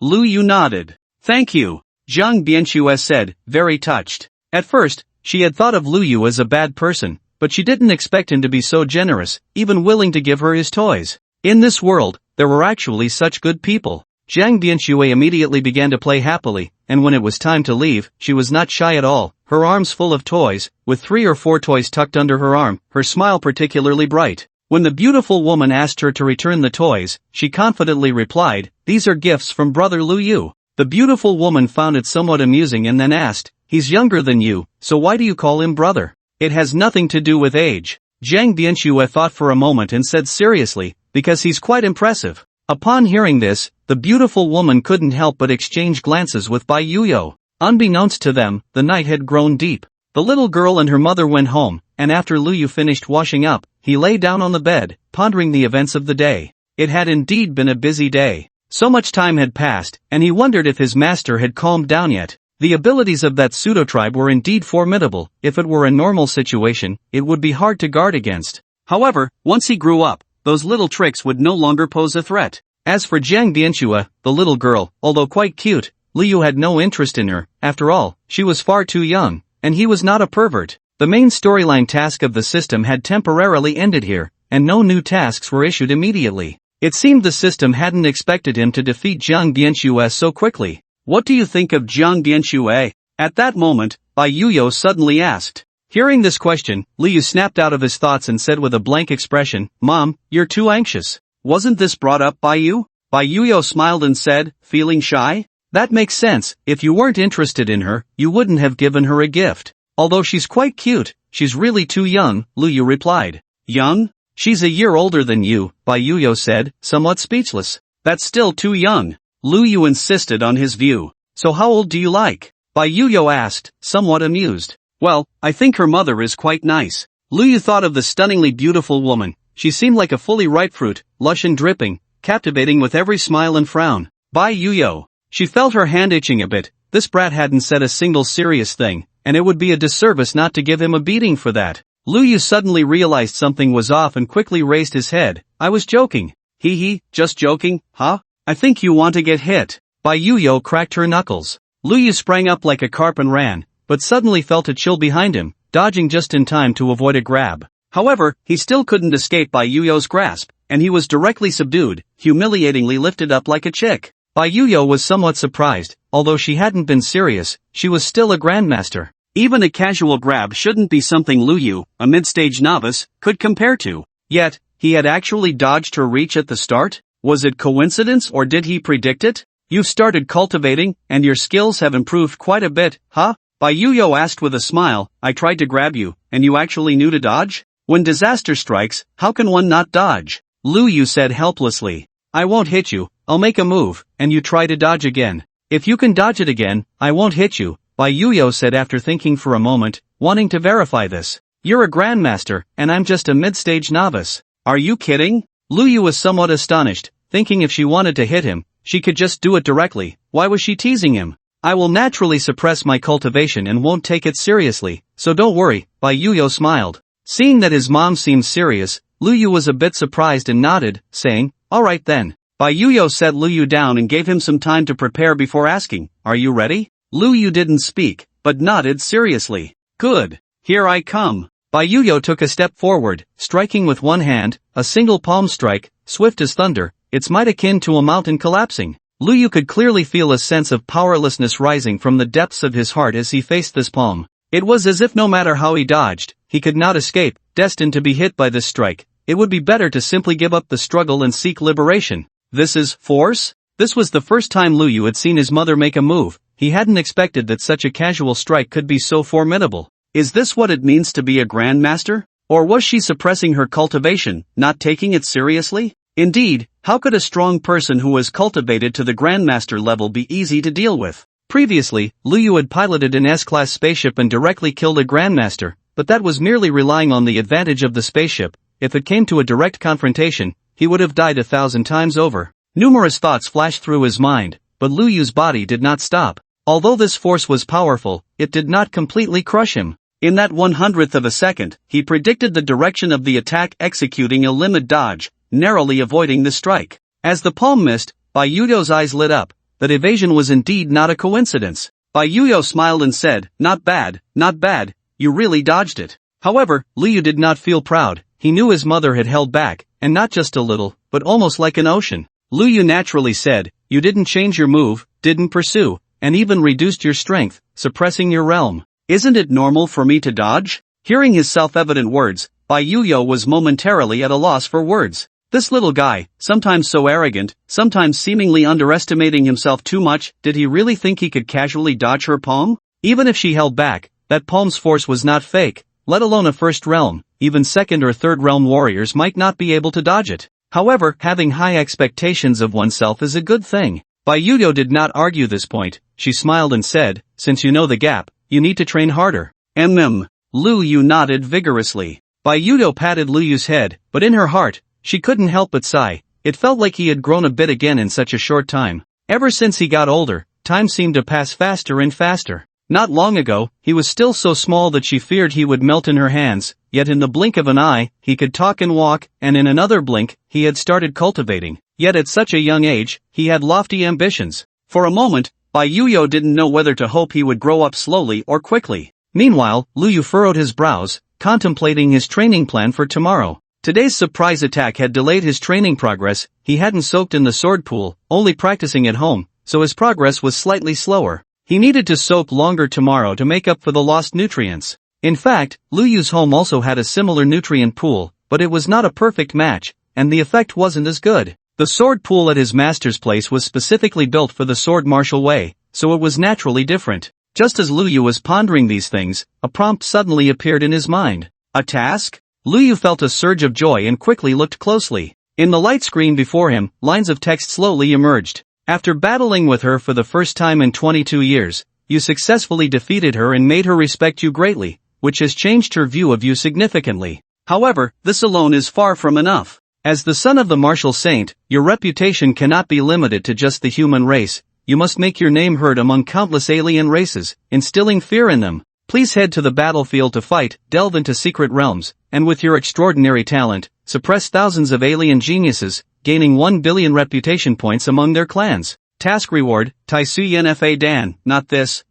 Lu Yu nodded. "Thank you," Jiang Bianxue said, very touched. At first, she had thought of Lu Yu as a bad person, but she didn't expect him to be so generous, even willing to give her his toys. In this world, there were actually such good people. Jiang Bianxue immediately began to play happily, and when it was time to leave, she was not shy at all, her arms full of toys, with 3 or 4 toys tucked under her arm, her smile particularly bright. When the beautiful woman asked her to return the toys, she confidently replied, "These are gifts from brother Lu Yu." The beautiful woman found it somewhat amusing and then asked, "He's younger than you, so why do you call him brother?" "It has nothing to do with age." Jiang Bianxue thought for a moment and said seriously, "Because he's quite impressive." Upon hearing this, the beautiful woman couldn't help but exchange glances with Bai Yuyo. Unbeknownst to them, the night had grown deep. The little girl and her mother went home, and after Lu Yu finished washing up, he lay down on the bed, pondering the events of the day. It had indeed been a busy day. So much time had passed, and he wondered if his master had calmed down yet. The abilities of that pseudo-tribe were indeed formidable. If it were a normal situation, it would be hard to guard against. However, once he grew up, those little tricks would no longer pose a threat. As for Jiang Bianxue, the little girl, although quite cute, Lu Yu had no interest in her. After all, she was far too young, and he was not a pervert. The main storyline task of the system had temporarily ended here, and no new tasks were issued immediately. It seemed the system hadn't expected him to defeat Jiang Bianxue so quickly. "What do you think of Jiang Bianxue?" At that moment, Bai Yuyo suddenly asked. Hearing this question, Lu Yu snapped out of his thoughts and said with a blank expression, "Mom, you're too anxious. Wasn't this brought up by you?" Bai Yuyo smiled and said, "Feeling shy? That makes sense. If you weren't interested in her, you wouldn't have given her a gift. Although she's quite cute, she's really too young," Lu Yu replied. "Young? She's a year older than you," Bai Yuyo said, somewhat speechless. "That's still too young." Lu Yu insisted on his view. "So how old do you like?" Bai Yuyo asked, somewhat amused. "Well, I think her mother is quite nice." Lu Yu thought of the stunningly beautiful woman. She seemed like a fully ripe fruit, lush and dripping, captivating with every smile and frown. Bai Yuyo. She felt her hand itching a bit. This brat hadn't said a single serious thing, and it would be a disservice not to give him a beating for that. Lu Yu suddenly realized something was off and quickly raised his head. "I was joking." "Hee, just joking, huh? I think you want to get hit." Bai Yuyo cracked her knuckles. Lu Yu sprang up like a carp and ran, but suddenly felt a chill behind him, dodging just in time to avoid a grab. However, he still couldn't escape Bai Yuyo's grasp, and he was directly subdued, humiliatingly lifted up like a chick. Bai Yuyo was somewhat surprised. Although she hadn't been serious, she was still a grandmaster. Even a casual grab shouldn't be something Lu Yu, a mid-stage novice, could compare to. Yet, he had actually dodged her reach at the start? Was it coincidence or did he predict it? "You've started cultivating, and your skills have improved quite a bit, huh?" Bai Yuyo asked with a smile. "I tried to grab you, and you actually knew to dodge? When disaster strikes, how can one not dodge?" Lu Yu said helplessly. "I won't hit you, I'll make a move, and you try to dodge again. If you can dodge it again, I won't hit you," Bai Yuyo said after thinking for a moment, wanting to verify this. "You're a grandmaster, and I'm just a mid-stage novice. Are you kidding?" Lu Yu was somewhat astonished, thinking if she wanted to hit him, she could just do it directly. Why was she teasing him? "I will naturally suppress my cultivation and won't take it seriously, so don't worry," Bai Yuyo smiled. Seeing that his mom seemed serious, Lu Yu was a bit surprised and nodded, saying, "All right then." Bai Yuyo set Lu Yu down and gave him some time to prepare before asking, "Are you ready?" Lu Yu didn't speak, but nodded seriously. "Good. Here I come." Bai Yuyo took a step forward, striking with one hand, a single palm strike, swift as thunder, its might akin to a mountain collapsing. Lu Yu could clearly feel a sense of powerlessness rising from the depths of his heart as he faced this palm. It was as if no matter how he dodged, he could not escape, destined to be hit by this strike. It would be better to simply give up the struggle and seek liberation. This is force? This was the first time Lu Yu had seen his mother make a move. He hadn't expected that such a casual strike could be so formidable. Is this what it means to be a grandmaster? Or was she suppressing her cultivation, not taking it seriously? Indeed, how could a strong person who was cultivated to the grandmaster level be easy to deal with? Previously, Lu Yu had piloted an S-class spaceship and directly killed a grandmaster, but that was merely relying on the advantage of the spaceship. If it came to a direct confrontation, he would have died 1,000 times over. Numerous thoughts flashed through his mind, but Lu Yu's body did not stop. Although this force was powerful, it did not completely crush him. In that 1/100th of a second, he predicted the direction of the attack, executing a limit dodge, narrowly avoiding the strike. As the palm missed, Bai Yuyo's eyes lit up. That evasion was indeed not a coincidence. Bai Yuyo smiled and said, not bad, not bad, you really dodged it. However, Liu did not feel proud. He knew his mother had held back, and not just a little, but almost like an ocean. Liu naturally said, you didn't change your move, didn't pursue, and even reduced your strength, suppressing your realm. Isn't it normal for me to dodge? Hearing his self-evident words, Bai Yuyo was momentarily at a loss for words. This little guy, sometimes so arrogant, sometimes seemingly underestimating himself too much, did he really think he could casually dodge her palm? Even if she held back, that palm's force was not fake, let alone a first realm, even second or third realm warriors might not be able to dodge it. However, having high expectations of oneself is a good thing. Bai Yuyo did not argue this point. She smiled and said, since you know the gap, you need to train harder. Liu Yu nodded vigorously. Bai Yuyo patted Liu Yu's head, but in her heart, she couldn't help but sigh. It felt like he had grown a bit again in such a short time. Ever since he got older, time seemed to pass faster and faster. Not long ago, he was still so small that she feared he would melt in her hands, yet in the blink of an eye, he could talk and walk, and in another blink, he had started cultivating. Yet at such a young age, he had lofty ambitions. For a moment, Bai Yuyo didn't know whether to hope he would grow up slowly or quickly. Meanwhile, Liu Yu furrowed his brows, contemplating his training plan for tomorrow. Today's surprise attack had delayed his training progress. He hadn't soaked in the sword pool, only practicing at home, so his progress was slightly slower. He needed to soak longer tomorrow to make up for the lost nutrients. In fact, Liu Yu's home also had a similar nutrient pool, but it was not a perfect match, and the effect wasn't as good. The sword pool at his master's place was specifically built for the sword martial way, so it was naturally different. Just as Liu Yu was pondering these things, a prompt suddenly appeared in his mind. A task? Liu Yu felt a surge of joy and quickly looked closely. In the light screen before him, lines of text slowly emerged. After battling with her for the first time in 22 years, you successfully defeated her and made her respect you greatly, which has changed her view of you significantly. However, this alone is far from enough. As the son of the martial saint, your reputation cannot be limited to just the human race. You must make your name heard among countless alien races, instilling fear in them. Please head to the battlefield to fight, delve into secret realms, and with your extraordinary talent, suppress thousands of alien geniuses, gaining 1 billion reputation points among their clans. Task reward, Taisuyen Fa Dan, not this.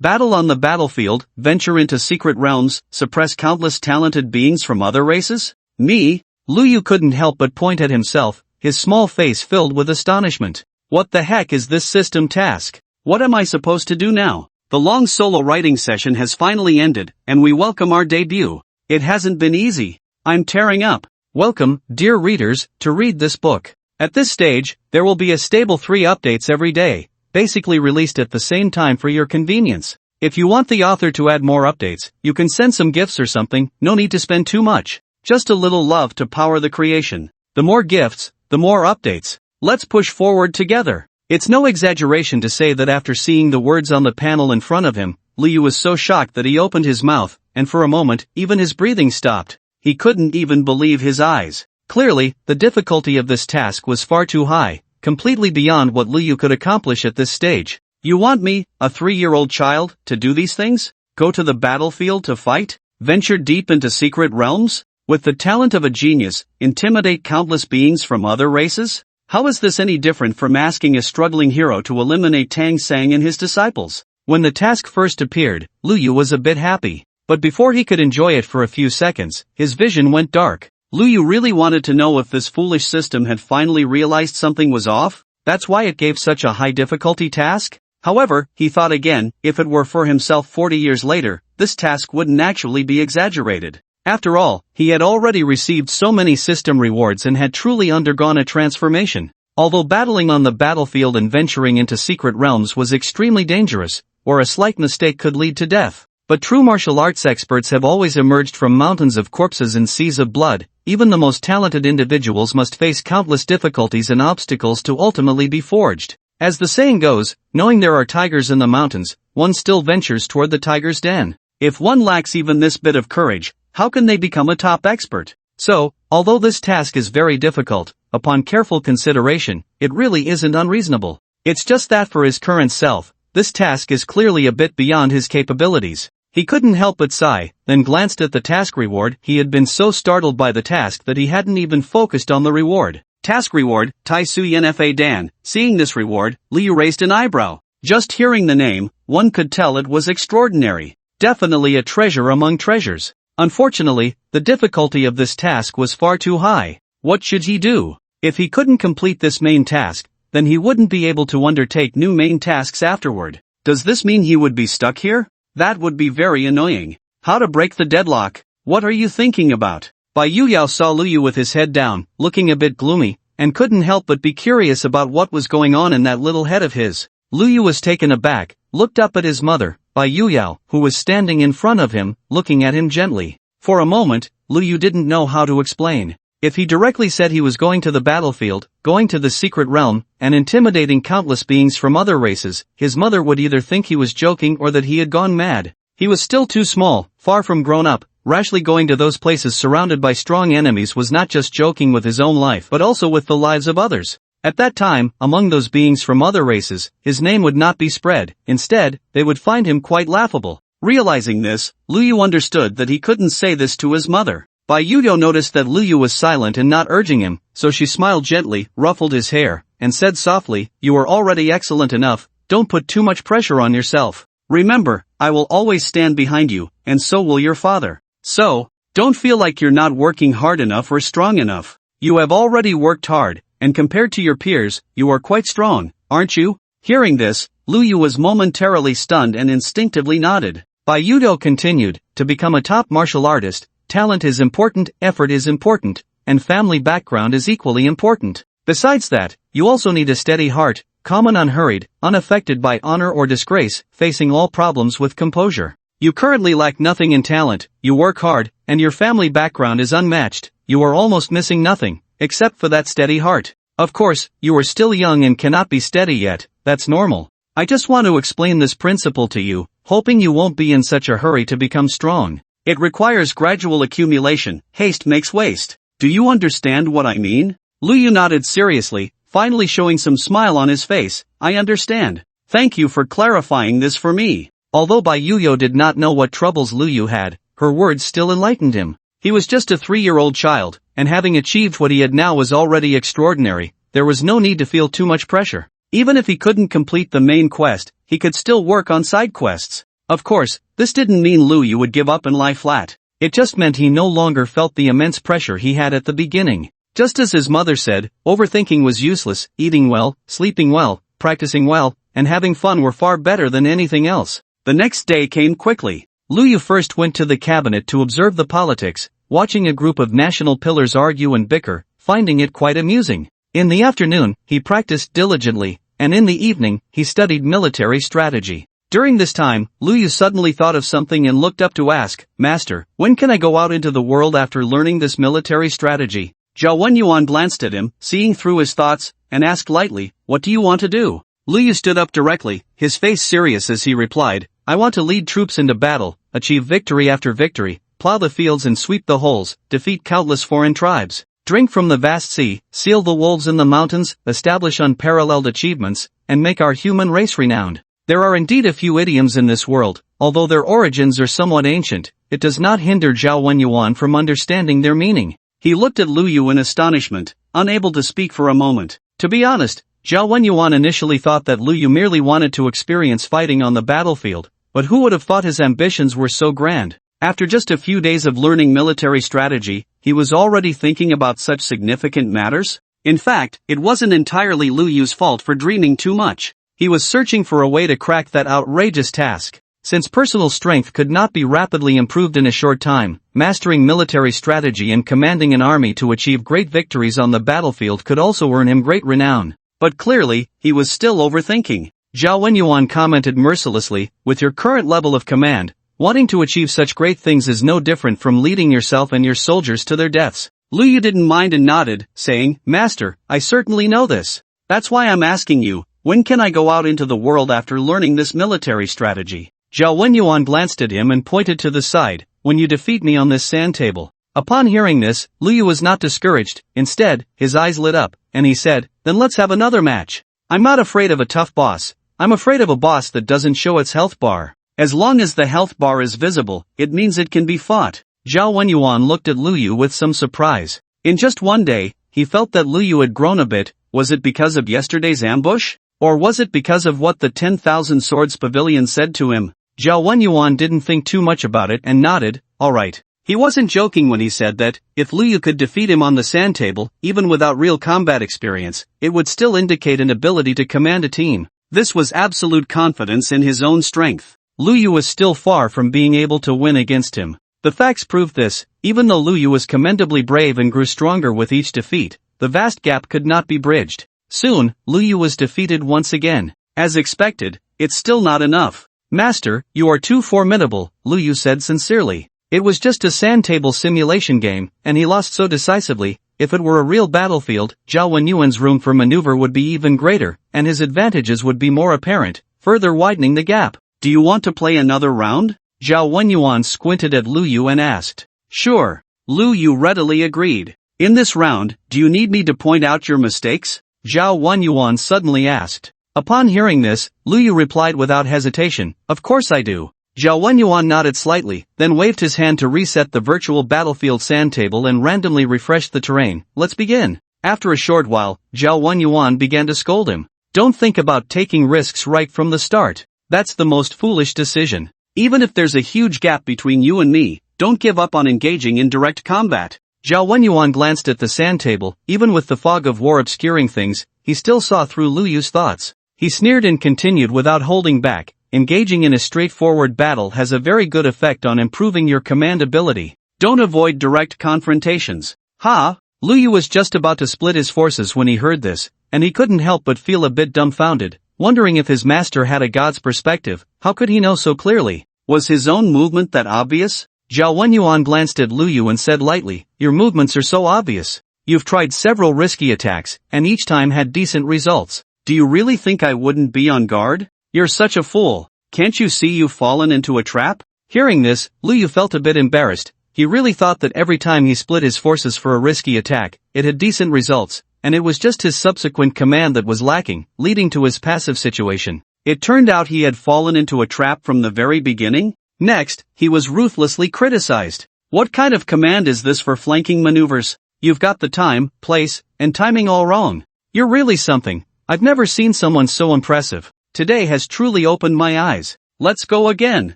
Battle on the battlefield, venture into secret realms, suppress countless talented beings from other races? Me? Liu Yu couldn't help but point at himself, his small face filled with astonishment. What the heck is this system task? What am I supposed to do now? The long solo writing session has finally ended, and we welcome our debut. It hasn't been easy. I'm tearing up. Welcome, dear readers, to read this book. At this stage, there will be a stable 3 updates every day, basically released at the same time for your convenience. If you want the author to add more updates, you can send some gifts or something, no need to spend too much. Just a little love to power the creation. The more gifts, the more updates. Let's push forward together. It's no exaggeration to say that after seeing the words on the panel in front of him, Liu Yu was so shocked that he opened his mouth, and for a moment, even his breathing stopped. He couldn't even believe his eyes. Clearly, the difficulty of this task was far too high, completely beyond what Liu Yu could accomplish at this stage. You want me, a 3-year-old child, to do these things? Go to the battlefield to fight? Venture deep into secret realms? With the talent of a genius, intimidate countless beings from other races? How is this any different from asking a struggling hero to eliminate Tang Sang and his disciples? When the task first appeared, Liu Yu was a bit happy. But before he could enjoy it for a few seconds, his vision went dark. Liu Yu really wanted to know if this foolish system had finally realized something was off. That's why it gave such a high difficulty task? However, he thought again, if it were for himself 40 years later, this task wouldn't actually be exaggerated. After all, he had already received so many system rewards and had truly undergone a transformation. Although battling on the battlefield and venturing into secret realms was extremely dangerous, or a slight mistake could lead to death. But true martial arts experts have always emerged from mountains of corpses and seas of blood. Even the most talented individuals must face countless difficulties and obstacles to ultimately be forged. As the saying goes, knowing there are tigers in the mountains, one still ventures toward the tiger's den. If one lacks even this bit of courage, how can they become a top expert? So, although this task is very difficult, upon careful consideration, it really isn't unreasonable. It's just that for his current self, this task is clearly a bit beyond his capabilities. He couldn't help but sigh, then glanced at the task reward. He had been so startled by the task that he hadn't even focused on the reward. Task reward, Tai Su Yen Fa Dan. Seeing this reward, Liu raised an eyebrow. Just hearing the name, one could tell it was extraordinary. Definitely a treasure among treasures. Unfortunately, the difficulty of this task was far too high. What should he do? If he couldn't complete this main task, then he wouldn't be able to undertake new main tasks afterward. Does this mean he would be stuck here? That would be very annoying. How to break the deadlock? What are you thinking about? Bai Yuyao saw Luyu with his head down, looking a bit gloomy, and couldn't help but be curious about what was going on in that little head of his. Luyu was taken aback, looked up at his mother, Bai Yuyao, who was standing in front of him, looking at him gently. For a moment, Luyu didn't know how to explain. If he directly said he was going to the battlefield, going to the secret realm, and intimidating countless beings from other races, his mother would either think he was joking or that he had gone mad. He was still too small, far from grown up. Rashly going to those places surrounded by strong enemies was not just joking with his own life but also with the lives of others. At that time, among those beings from other races, his name would not be spread. Instead, they would find him quite laughable. Realizing this, Luyu understood that he couldn't say this to his mother. Bai Yuyao noticed that Luyu was silent and not urging him, so she smiled gently, ruffled his hair, and said softly, "You are already excellent enough, don't put too much pressure on yourself. Remember, I will always stand behind you, and so will your father. So, don't feel like you're not working hard enough or strong enough. You have already worked hard, and compared to your peers, you are quite strong, aren't you?" Hearing this, Luyu was momentarily stunned and instinctively nodded. Bai Yuyao continued, "To become a top martial artist, talent is important, effort is important, and family background is equally important. Besides that, you also need a steady heart, calm and unhurried, unaffected by honor or disgrace, facing all problems with composure. You currently lack nothing in talent, you work hard, and your family background is unmatched. You are almost missing nothing, except for that steady heart. Of course, you are still young and cannot be steady yet, that's normal. I just want to explain this principle to you, hoping you won't be in such a hurry to become strong. It requires gradual accumulation, haste makes waste. Do you understand what I mean?" Luyu nodded seriously, finally showing some smile on his face. "I understand. Thank you for clarifying this for me." Although Bai Yuyao did not know what troubles Luyu had, her words still enlightened him. He was just a 3-year-old child, and having achieved what he had now was already extraordinary. There was no need to feel too much pressure. Even if he couldn't complete the main quest, he could still work on side quests. Of course, this didn't mean Luyu would give up and lie flat. It just meant he no longer felt the immense pressure he had at the beginning. Just as his mother said, overthinking was useless, eating well, sleeping well, practicing well, and having fun were far better than anything else. The next day came quickly. Luyu first went to the cabinet to observe the politics, watching a group of national pillars argue and bicker, finding it quite amusing. In the afternoon, he practiced diligently, and in the evening, he studied military strategy. During this time, Luyu suddenly thought of something and looked up to ask, "Master, when can I go out into the world after learning this military strategy?" Zhao Wenyuan glanced at him, seeing through his thoughts, and asked lightly, "What do you want to do?" Luyu stood up directly, his face serious as he replied, "I want to lead troops into battle, achieve victory after victory, plow the fields and sweep the holes, defeat countless foreign tribes, drink from the vast sea, seal the wolves in the mountains, establish unparalleled achievements, and make our human race renowned." There are indeed a few idioms in this world, although their origins are somewhat ancient, it does not hinder Zhao Wenyuan from understanding their meaning. He looked at Luyu in astonishment, unable to speak for a moment. To be honest, Zhao Wenyuan initially thought that Luyu merely wanted to experience fighting on the battlefield, but who would have thought his ambitions were so grand? After just a few days of learning military strategy, he was already thinking about such significant matters? In fact, it wasn't entirely Luyu's fault for dreaming too much. He was searching for a way to crack that outrageous task. Since personal strength could not be rapidly improved in a short time, mastering military strategy and commanding an army to achieve great victories on the battlefield could also earn him great renown. But clearly, he was still overthinking. Zhao Wenyuan commented mercilessly, "With your current level of command, wanting to achieve such great things is no different from leading yourself and your soldiers to their deaths." Luyu didn't mind and nodded, saying, "Master, I certainly know this. That's why I'm asking you, when can I go out into the world after learning this military strategy?" Zhao Wenyuan glanced at him and pointed to the side, "When you defeat me on this sand table." Upon hearing this, Luyu was not discouraged. Instead, his eyes lit up, and he said, "Then let's have another match. I'm not afraid of a tough boss. I'm afraid of a boss that doesn't show its health bar. As long as the health bar is visible, it means it can be fought." Zhao Wenyuan looked at Luyu with some surprise. In just one day, he felt that Luyu had grown a bit. Was it because of yesterday's ambush? Or was it because of what the 10,000 Swords Pavilion said to him? Zhao Wenyuan didn't think too much about it and nodded, alright. He wasn't joking when he said that, if Lu Yu could defeat him on the sand table, even without real combat experience, it would still indicate an ability to command a team. This was absolute confidence in his own strength. Lu Yu was still far from being able to win against him. The facts proved this. Even though Lu Yu was commendably brave and grew stronger with each defeat, the vast gap could not be bridged. Soon, Lu Yu was defeated once again. As expected, it's still not enough. Master, you are too formidable, Lu Yu said sincerely. It was just a sand table simulation game, and he lost so decisively. If it were a real battlefield, Zhao Wenyuan's room for maneuver would be even greater, and his advantages would be more apparent, further widening the gap. Do you want to play another round? Zhao Wenyuan squinted at Lu Yu and asked. Sure. Lu Yu readily agreed. In this round, do you need me to point out your mistakes? Zhao Wenyuan suddenly asked. Upon hearing this, Lu Yu replied without hesitation, of course I do. Zhao Wenyuan nodded slightly, then waved his hand to reset the virtual battlefield sand table and randomly refreshed the terrain. Let's begin. After a short while, Zhao Wenyuan began to scold him. Don't think about taking risks right from the start. That's the most foolish decision. Even if there's a huge gap between you and me, don't give up on engaging in direct combat. Zhao Wenyuan glanced at the sand table. Even with the fog of war obscuring things, he still saw through Lu Yu's thoughts. He sneered and continued without holding back. Engaging in a straightforward battle has a very good effect on improving your command ability. Don't avoid direct confrontations. Ha! Lu Yu was just about to split his forces when he heard this, and he couldn't help but feel a bit dumbfounded, wondering if his master had a god's perspective. How could he know so clearly? Was his own movement that obvious? Zhao Wenyuan glanced at Lu Yu and said lightly, your movements are so obvious. You've tried several risky attacks, and each time had decent results. Do you really think I wouldn't be on guard? You're such a fool. Can't you see you've fallen into a trap? Hearing this, Lu Yu felt a bit embarrassed. He really thought that every time he split his forces for a risky attack, it had decent results, and it was just his subsequent command that was lacking, leading to his passive situation. It turned out he had fallen into a trap from the very beginning. Next, he was ruthlessly criticized. What kind of command is this for flanking maneuvers? You've got the time, place, and timing all wrong. You're really something. I've never seen someone so impressive. Today has truly opened my eyes. Let's go again.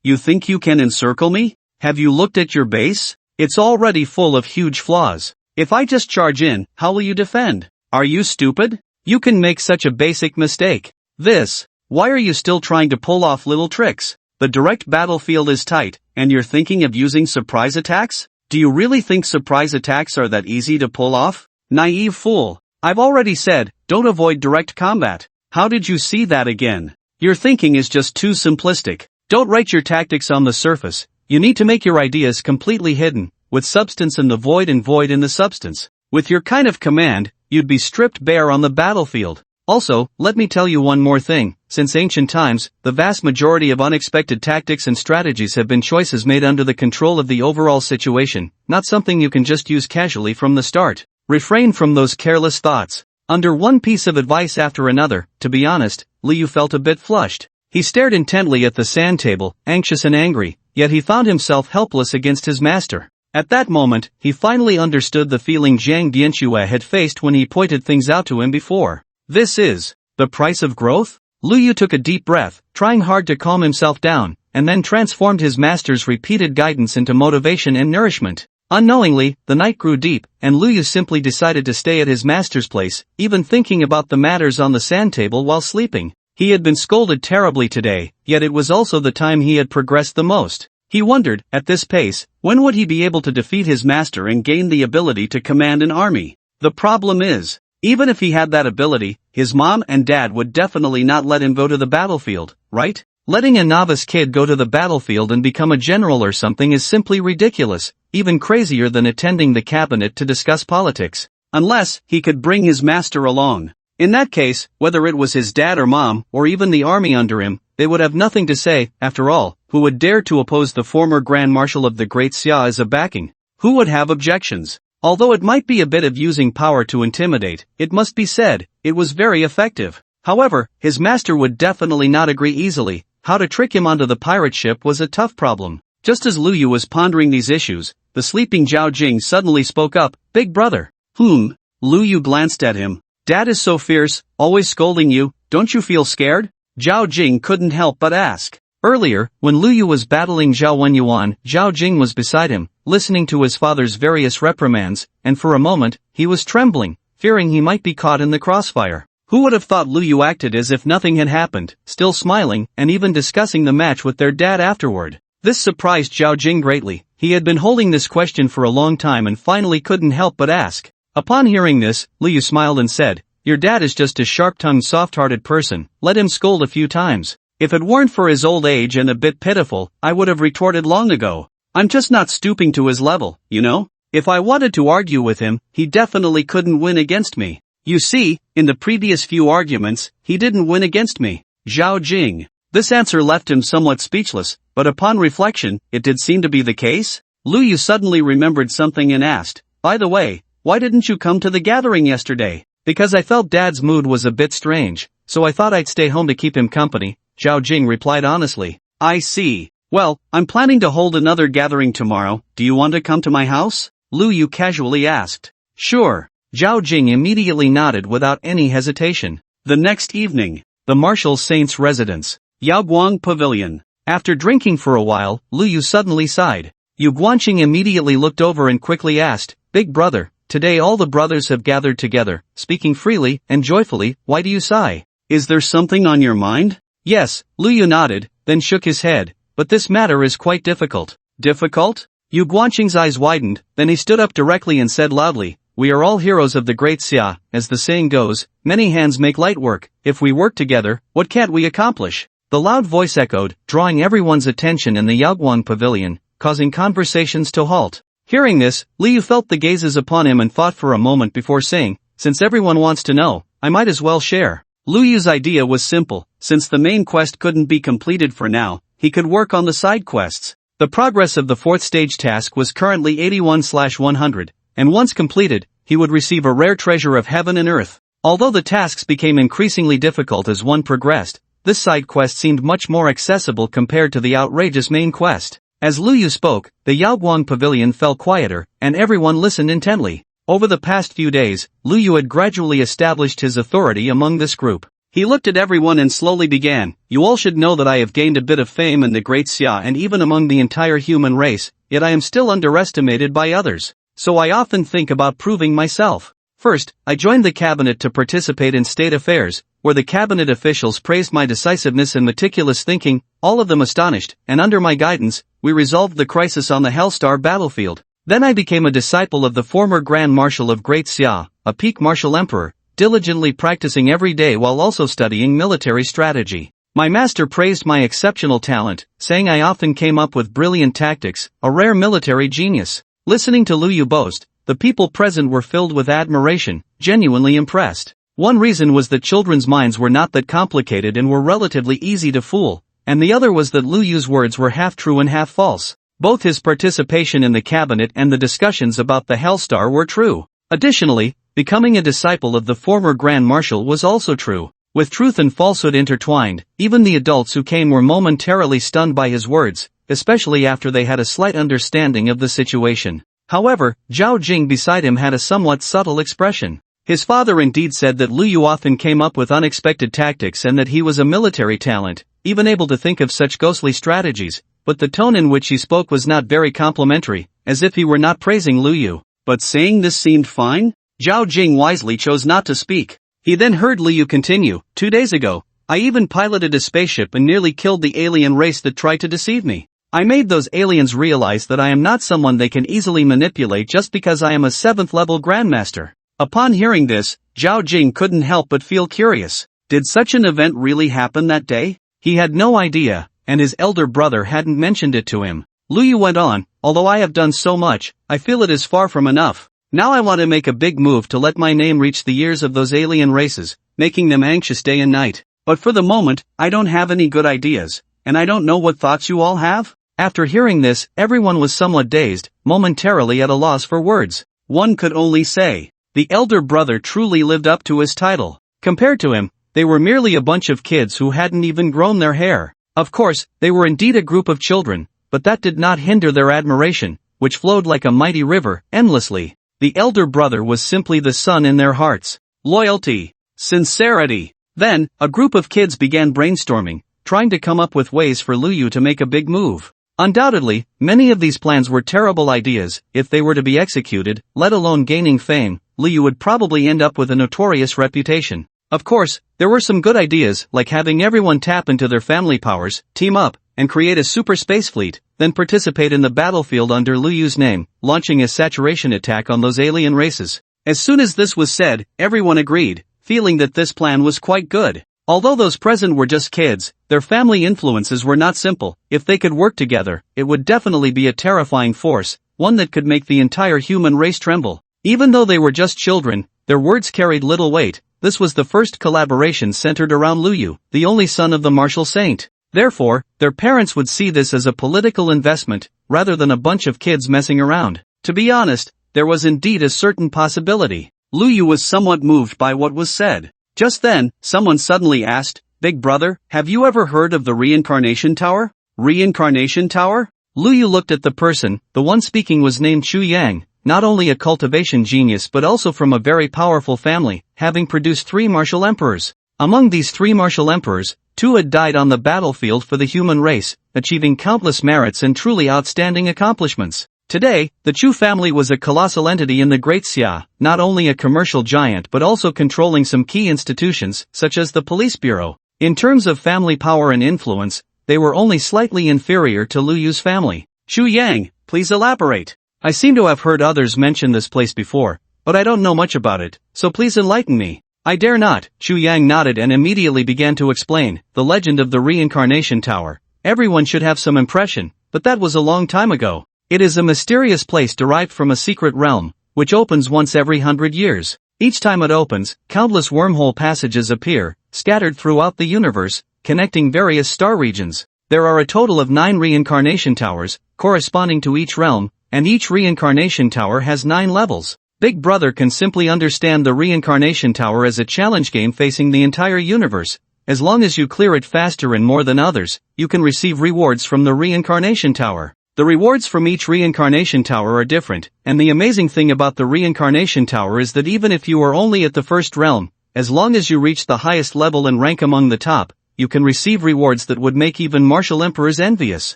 You think you can encircle me? Have you looked at your base? It's already full of huge flaws. If I just charge in, how will you defend? Are you stupid? You can make such a basic mistake. Why are you still trying to pull off little tricks? The direct battlefield is tight, and you're thinking of using surprise attacks? Do you really think surprise attacks are that easy to pull off? Naive fool. I've already said, don't avoid direct combat. How did you see that again? Your thinking is just too simplistic. Don't write your tactics on the surface. You need to make your ideas completely hidden, with substance in the void and void in the substance. With your kind of command, you'd be stripped bare on the battlefield. Also, let me tell you one more thing. Since ancient times, the vast majority of unexpected tactics and strategies have been choices made under the control of the overall situation, not something you can just use casually from the start. Refrain from those careless thoughts. Under one piece of advice after another, to be honest, Lu Yu felt a bit flushed. He stared intently at the sand table, anxious and angry, yet he found himself helpless against his master. At that moment, he finally understood the feeling Zhang Dianxue had faced when he pointed things out to him before. This is the price of growth? Lu Yu took a deep breath, trying hard to calm himself down, and then transformed his master's repeated guidance into motivation and nourishment. Unknowingly, the night grew deep, and Lu Yu simply decided to stay at his master's place, even thinking about the matters on the sand table while sleeping. He had been scolded terribly today, yet it was also the time he had progressed the most. He wondered, at this pace, when would he be able to defeat his master and gain the ability to command an army? The problem is, even if he had that ability, his mom and dad would definitely not let him go to the battlefield, right? Letting a novice kid go to the battlefield and become a general or something is simply ridiculous, even crazier than attending the cabinet to discuss politics. Unless he could bring his master along. In that case, whether it was his dad or mom, or even the army under him, they would have nothing to say. After all, who would dare to oppose the former Grand Marshal of the Great Xia as a backing? Who would have objections? Although it might be a bit of using power to intimidate, it must be said, it was very effective. However, his master would definitely not agree easily. How to trick him onto the pirate ship was a tough problem. Just as Lu Yu was pondering these issues, the sleeping Zhao Jing suddenly spoke up. Big brother. Lu Yu glanced at him. Dad is so fierce, always scolding you, don't you feel scared? Zhao Jing couldn't help but ask. Earlier, when Lu Yu was battling Zhao Wenyuan, Zhao Jing was beside him, listening to his father's various reprimands, and for a moment, he was trembling, fearing he might be caught in the crossfire. Who would have thought Lu Yu acted as if nothing had happened, still smiling, and even discussing the match with their dad afterward? This surprised Zhao Jing greatly. He had been holding this question for a long time and finally couldn't help but ask. Upon hearing this, Lu Yu smiled and said, "Your dad is just a sharp-tongued, soft-hearted person, let him scold a few times. If it weren't for his old age and a bit pitiful, I would have retorted long ago. I'm just not stooping to his level, you know? If I wanted to argue with him, he definitely couldn't win against me. You see, in the previous few arguments, he didn't win against me." Zhao Jing. This answer left him somewhat speechless, but upon reflection, it did seem to be the case. Lu Yu suddenly remembered something and asked, "By the way, why didn't you come to the gathering yesterday?" "Because I felt Dad's mood was a bit strange, so I thought I'd stay home to keep him company," Zhao Jing replied honestly. "I see. Well, I'm planning to hold another gathering tomorrow, do you want to come to my house?" Lu Yu casually asked. "Sure." Zhao Jing immediately nodded without any hesitation. The next evening, the Martial Saint's residence, Yaoguang Pavilion. After drinking for a while, Lu Yu suddenly sighed. Yu Guanqing immediately looked over and quickly asked, "Big brother, today all the brothers have gathered together, speaking freely and joyfully, why do you sigh? Is there something on your mind?" "Yes," Lu Yu nodded, then shook his head, "but this matter is quite difficult." "Difficult?" Yu Guanqing's eyes widened, then he stood up directly and said loudly, "We are all heroes of the great Xia, as the saying goes, many hands make light work. If we work together, what can't we accomplish?" The loud voice echoed, drawing everyone's attention in the Yaoguang Pavilion, causing conversations to halt. Hearing this, Liu felt the gazes upon him and thought for a moment before saying, "Since everyone wants to know, I might as well share." Lu Yu's idea was simple. Since the main quest couldn't be completed for now, he could work on the side quests. The progress of the fourth stage task was currently 81/100, and once completed, he would receive a rare treasure of heaven and earth. Although the tasks became increasingly difficult as one progressed, this side quest seemed much more accessible compared to the outrageous main quest. As Lu Yu spoke, the Yaoguang Pavilion fell quieter, and everyone listened intently. Over the past few days, Lu Yu had gradually established his authority among this group. He looked at everyone and slowly began, "You all should know that I have gained a bit of fame in the Great Xia and even among the entire human race, yet I am still underestimated by others. So I often think about proving myself. First, I joined the cabinet to participate in state affairs, where the cabinet officials praised my decisiveness and meticulous thinking, all of them astonished, and under my guidance, we resolved the crisis on the Hellstar battlefield. Then I became a disciple of the former Grand Marshal of Great Xia, a peak martial emperor, diligently practicing every day while also studying military strategy. My master praised my exceptional talent, saying I often came up with brilliant tactics, a rare military genius." Listening to Lu Yu boast, the people present were filled with admiration, genuinely impressed. One reason was that children's minds were not that complicated and were relatively easy to fool, and the other was that Lu Yu's words were half true and half false. Both his participation in the cabinet and the discussions about the Hellstar were true. Additionally, becoming a disciple of the former Grand Marshal was also true. With truth and falsehood intertwined, even the adults who came were momentarily stunned by his words, especially after they had a slight understanding of the situation. However, Zhao Jing beside him had a somewhat subtle expression. His father indeed said that Lu Yu often came up with unexpected tactics and that he was a military talent, even able to think of such ghostly strategies, but the tone in which he spoke was not very complimentary, as if he were not praising Lu Yu. But saying this seemed fine? Zhao Jing wisely chose not to speak. He then heard Lu Yu continue, 2 days ago, I even piloted a spaceship and nearly killed the alien race that tried to deceive me. I made those aliens realize that I am not someone they can easily manipulate just because I am a 7th level Grandmaster. Upon hearing this, Zhao Jing couldn't help but feel curious. Did such an event really happen that day? He had no idea, and his elder brother hadn't mentioned it to him. Lu Yu went on, although I have done so much, I feel it is far from enough. Now I want to make a big move to let my name reach the ears of those alien races, making them anxious day and night. But for the moment, I don't have any good ideas, and I don't know what thoughts you all have? After hearing this, everyone was somewhat dazed, momentarily at a loss for words. One could only say, the elder brother truly lived up to his title. Compared to him, they were merely a bunch of kids who hadn't even grown their hair. Of course, they were indeed a group of children, but that did not hinder their admiration, which flowed like a mighty river, endlessly. The elder brother was simply the sun in their hearts. loyalty, sincerity. Then, a group of kids began brainstorming, trying to come up with ways for Luyu to make a big move. Undoubtedly, many of these plans were terrible ideas. If they were to be executed, let alone gaining fame, Luyu would probably end up with a notorious reputation. Of course, there were some good ideas, like having everyone tap into their family powers, team up, and create a super space fleet, then participate in the battlefield under Luyu's name, launching a saturation attack on those alien races. As soon as this was said, everyone agreed, feeling that this plan was quite good. Although those present were just kids, their family influences were not simple. If they could work together, it would definitely be a terrifying force, one that could make the entire human race tremble. Even though they were just children, their words carried little weight. This was the first collaboration centered around Luyu, the only son of the martial saint. Therefore, their parents would see this as a political investment, rather than a bunch of kids messing around. To be honest, there was indeed a certain possibility. Luyu was somewhat moved by what was said. Just then, someone suddenly asked, "Big brother, have you ever heard of the Reincarnation Tower?" Reincarnation Tower? Luyu looked at the person. The one speaking was named Chu Yang, not only a cultivation genius but also from a very powerful family, having produced 3 martial emperors. Among these 3 martial emperors, 2 had died on the battlefield for the human race, achieving countless merits and truly outstanding accomplishments. Today, the Chu family was a colossal entity in the Great Xia, not only a commercial giant but also controlling some key institutions, such as the police bureau. In terms of family power and influence, they were only slightly inferior to Luyu's family. Chu Yang, please elaborate. I seem to have heard others mention this place before, but I don't know much about it, so please enlighten me. I dare not. Chu Yang nodded and immediately began to explain, the legend of the Reincarnation Tower. Everyone should have some impression, but that was a long time ago. It is a mysterious place derived from a secret realm, which opens once every 100 years. Each time it opens, countless wormhole passages appear, scattered throughout the universe, connecting various star regions. There are a total of 9 reincarnation towers, corresponding to each realm, and each reincarnation tower has 9 levels. Big Brother can simply understand the reincarnation tower as a challenge game facing the entire universe. As long as you clear it faster and more than others, you can receive rewards from the reincarnation tower. The rewards from each reincarnation tower are different, and the amazing thing about the reincarnation tower is that even if you are only at the first realm, as long as you reach the highest level and rank among the top, you can receive rewards that would make even martial emperors envious.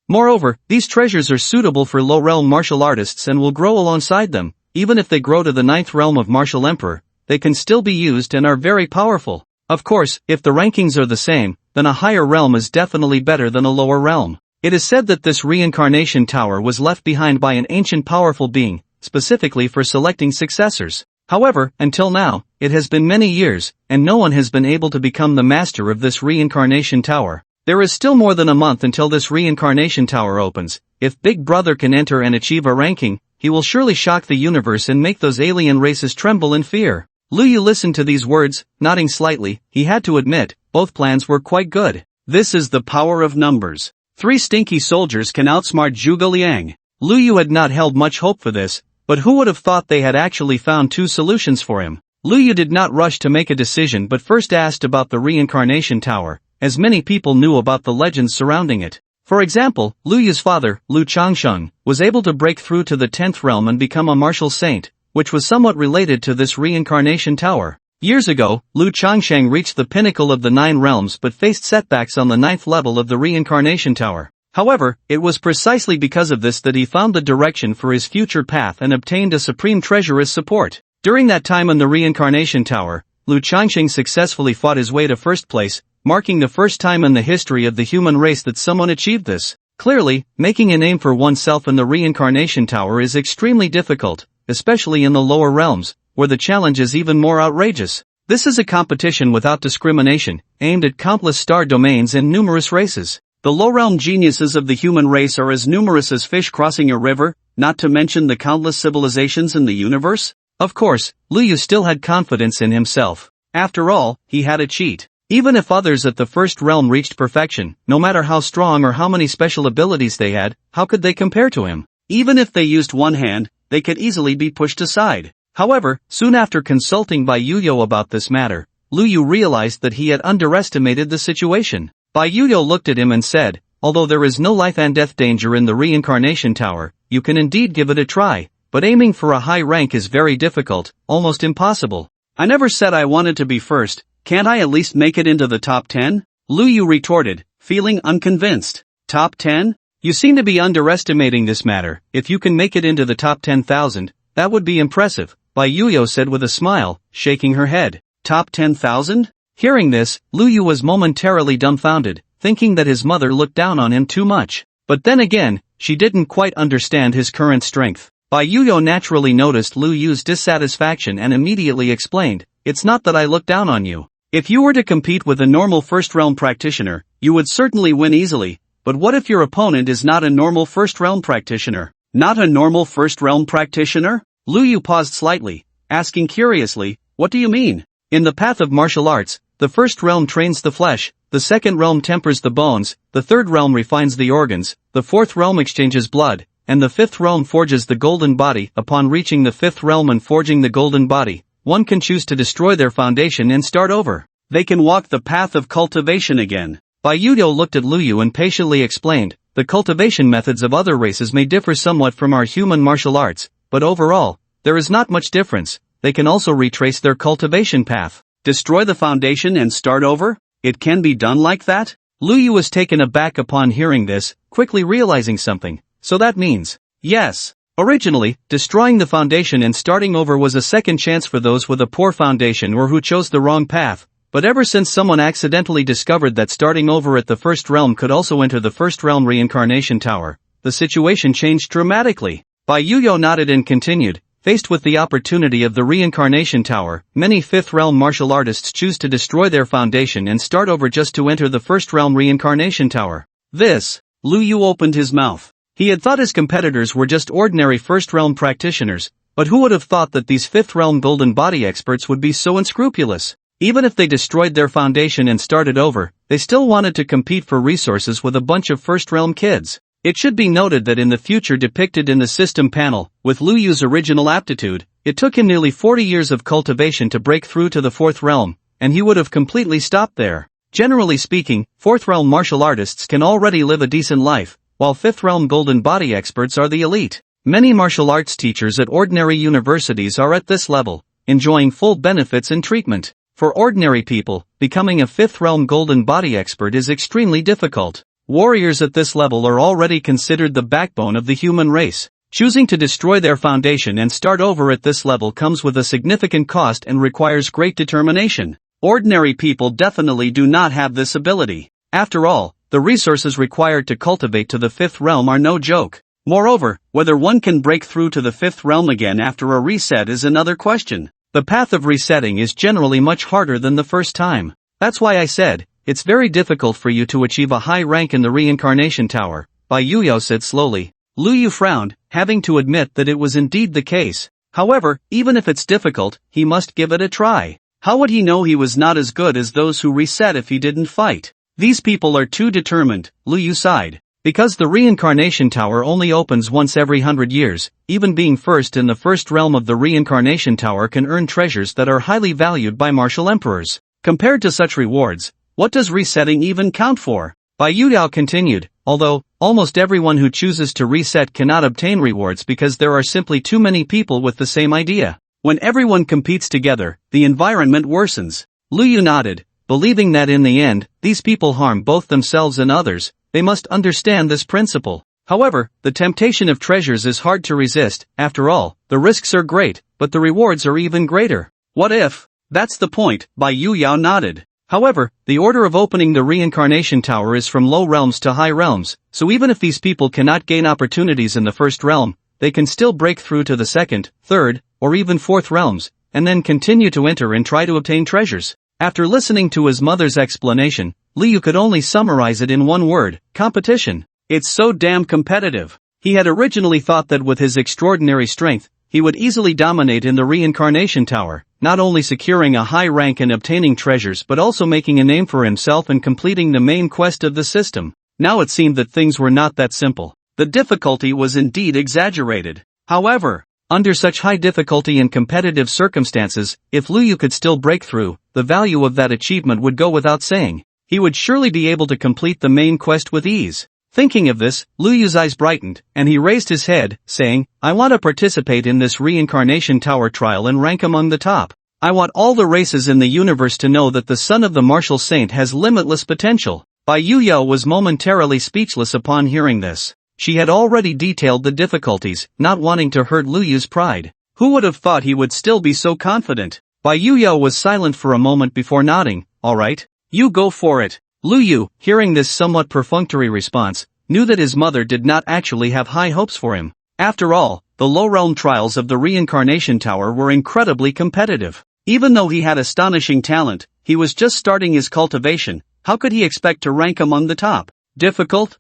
Moreover, these treasures are suitable for low-realm martial artists and will grow alongside them. Even if they grow to the 9th realm of martial emperor, they can still be used and are very powerful. Of course, if the rankings are the same, then a higher realm is definitely better than a lower realm. It is said that this reincarnation tower was left behind by an ancient powerful being, specifically for selecting successors. However, until now, it has been many years, and no one has been able to become the master of this reincarnation tower. There is still more than a month until this reincarnation tower opens. If Big Brother can enter and achieve a ranking, he will surely shock the universe and make those alien races tremble in fear. Luyu listened to these words, nodding slightly. He had to admit, both plans were quite good. This is the power of numbers. 3 stinky soldiers can outsmart Zhuge Liang. Luyu had not held much hope for this, but who would have thought they had actually found 2 solutions for him? Luyu did not rush to make a decision but first asked about the reincarnation tower, as many people knew about the legends surrounding it. For example, Luyu's father, Lu Changsheng, was able to break through to the 10th realm and become a martial saint, which was somewhat related to this reincarnation tower. Years ago, Lu Changsheng reached the pinnacle of the 9 realms but faced setbacks on the 9th level of the reincarnation tower. However, it was precisely because of this that he found the direction for his future path and obtained a supreme treasure as support. During that time in the reincarnation tower, Lu Changsheng successfully fought his way to first place, marking the first time in the history of the human race that someone achieved this. Clearly, making a name for oneself in the reincarnation tower is extremely difficult, especially in the lower realms, where the challenge is even more outrageous. This is a competition without discrimination, aimed at countless star domains and numerous races. The low-realm geniuses of the human race are as numerous as fish crossing a river, not to mention the countless civilizations in the universe. Of course, Luyu still had confidence in himself. After all, he had a cheat. Even if others at the first realm reached perfection, no matter how strong or how many special abilities they had, how could they compare to him? Even if they used one hand, they could easily be pushed aside. However, soon after consulting Bai Yuyo about this matter, Luyu realized that he had underestimated the situation. Bai Yuyo looked at him and said, "Although there is no life and death danger in the reincarnation tower, you can indeed give it a try, but aiming for a high rank is very difficult, almost impossible. I never said I wanted to be first. Can't I at least make it into the top 10? Lu Yu retorted, feeling unconvinced. Top 10? You seem to be underestimating this matter. If you can make it into the top 10,000, that would be impressive, Bai Yuyo said with a smile, shaking her head. Top 10,000? Hearing this, Lu Yu was momentarily dumbfounded, thinking that his mother looked down on him too much. But then again, she didn't quite understand his current strength. Bai Yuyo naturally noticed Lu Yu's dissatisfaction and immediately explained, "It's not that I look down on you. If you were to compete with a normal first realm practitioner, you would certainly win easily, but what if your opponent is not a normal first realm practitioner?" Not a normal first realm practitioner? Lu Yu paused slightly, asking curiously, "What do you mean?" In the path of martial arts, the first realm trains the flesh, the second realm tempers the bones, the third realm refines the organs, the fourth realm exchanges blood, and the fifth realm forges the golden body. Upon reaching the fifth realm and forging the golden body, one can choose to destroy their foundation and start over. They can walk the path of cultivation again. Bai Yuyo looked at Lu Yu and patiently explained, "The cultivation methods of other races may differ somewhat from our human martial arts, but overall, there is not much difference. They can also retrace their cultivation path. Destroy the foundation and start over? It can be done like that?" Lu Yu was taken aback upon hearing this, quickly realizing something. So that means, yes. Originally, destroying the foundation and starting over was a second chance for those with a poor foundation or who chose the wrong path. But ever since someone accidentally discovered that starting over at the first realm could also enter the first realm reincarnation tower, the situation changed dramatically. Bai Yuyo nodded and continued, "Faced with the opportunity of the reincarnation tower, many fifth realm martial artists choose to destroy their foundation and start over just to enter the first realm reincarnation tower." This, Lu Yu opened his mouth. He had thought his competitors were just ordinary first realm practitioners, but who would have thought that these fifth realm golden body experts would be so unscrupulous? Even if they destroyed their foundation and started over, they still wanted to compete for resources with a bunch of first realm kids. It should be noted that in the future depicted in the system panel, with Lu Yu's original aptitude, it took him nearly 40 years of cultivation to break through to the fourth realm, and he would have completely stopped there. Generally speaking, fourth realm martial artists can already live a decent life, while fifth realm golden body experts are the elite. Many martial arts teachers at ordinary universities are at this level, enjoying full benefits and treatment. For ordinary people, becoming a fifth realm golden body expert is extremely difficult. Warriors at this level are already considered the backbone of the human race. Choosing to destroy their foundation and start over at this level comes with a significant cost and requires great determination. Ordinary people definitely do not have this ability. After all, the resources required to cultivate to the fifth realm are no joke. Moreover, whether one can break through to the fifth realm again after a reset is another question. The path of resetting is generally much harder than the first time. That's why I said, it's very difficult for you to achieve a high rank in the reincarnation tower, Bai Yuyo said slowly. Lu Yu frowned, having to admit that it was indeed the case. However, even if it's difficult, he must give it a try. How would he know he was not as good as those who reset if he didn't fight? These people are too determined, Lu Yu sighed. Because the reincarnation tower only opens once every 100 years, even being first in the first realm of the reincarnation tower can earn treasures that are highly valued by martial emperors. Compared to such rewards, what does resetting even count for? Bai Yuyo continued, although, almost everyone who chooses to reset cannot obtain rewards because there are simply too many people with the same idea. When everyone competes together, the environment worsens. Lu Yu nodded, believing that in the end, these people harm both themselves and others. They must understand this principle. However, the temptation of treasures is hard to resist. After all, the risks are great, but the rewards are even greater. What if? That's the point, Bai Yuyo nodded. However, the order of opening the reincarnation tower is from low realms to high realms, so even if these people cannot gain opportunities in the first realm, they can still break through to the second, third, or even fourth realms, and then continue to enter and try to obtain treasures. After listening to his mother's explanation, Lu Yu could only summarize it in one word: competition. It's so damn competitive. He had originally thought that with his extraordinary strength, he would easily dominate in the reincarnation tower, not only securing a high rank and obtaining treasures but also making a name for himself and completing the main quest of the system. Now it seemed that things were not that simple. The difficulty was indeed exaggerated. However, under such high difficulty and competitive circumstances, if Lu Yu could still break through, the value of that achievement would go without saying. He would surely be able to complete the main quest with ease. Thinking of this, Lu Yu's eyes brightened, and he raised his head, saying, I want to participate in this reincarnation tower trial and rank among the top. I want all the races in the universe to know that the son of the martial saint has limitless potential. Bai Yuyo was momentarily speechless upon hearing this. She had already detailed the difficulties, not wanting to hurt Lu Yu's pride. Who would have thought he would still be so confident? Bai Yuyo was silent for a moment before nodding. Alright, you go for it. Lu Yu, hearing this somewhat perfunctory response, knew that his mother did not actually have high hopes for him. After all, the low realm trials of the Reincarnation Tower were incredibly competitive. Even though he had astonishing talent, he was just starting his cultivation. How could he expect to rank among the top? Difficult.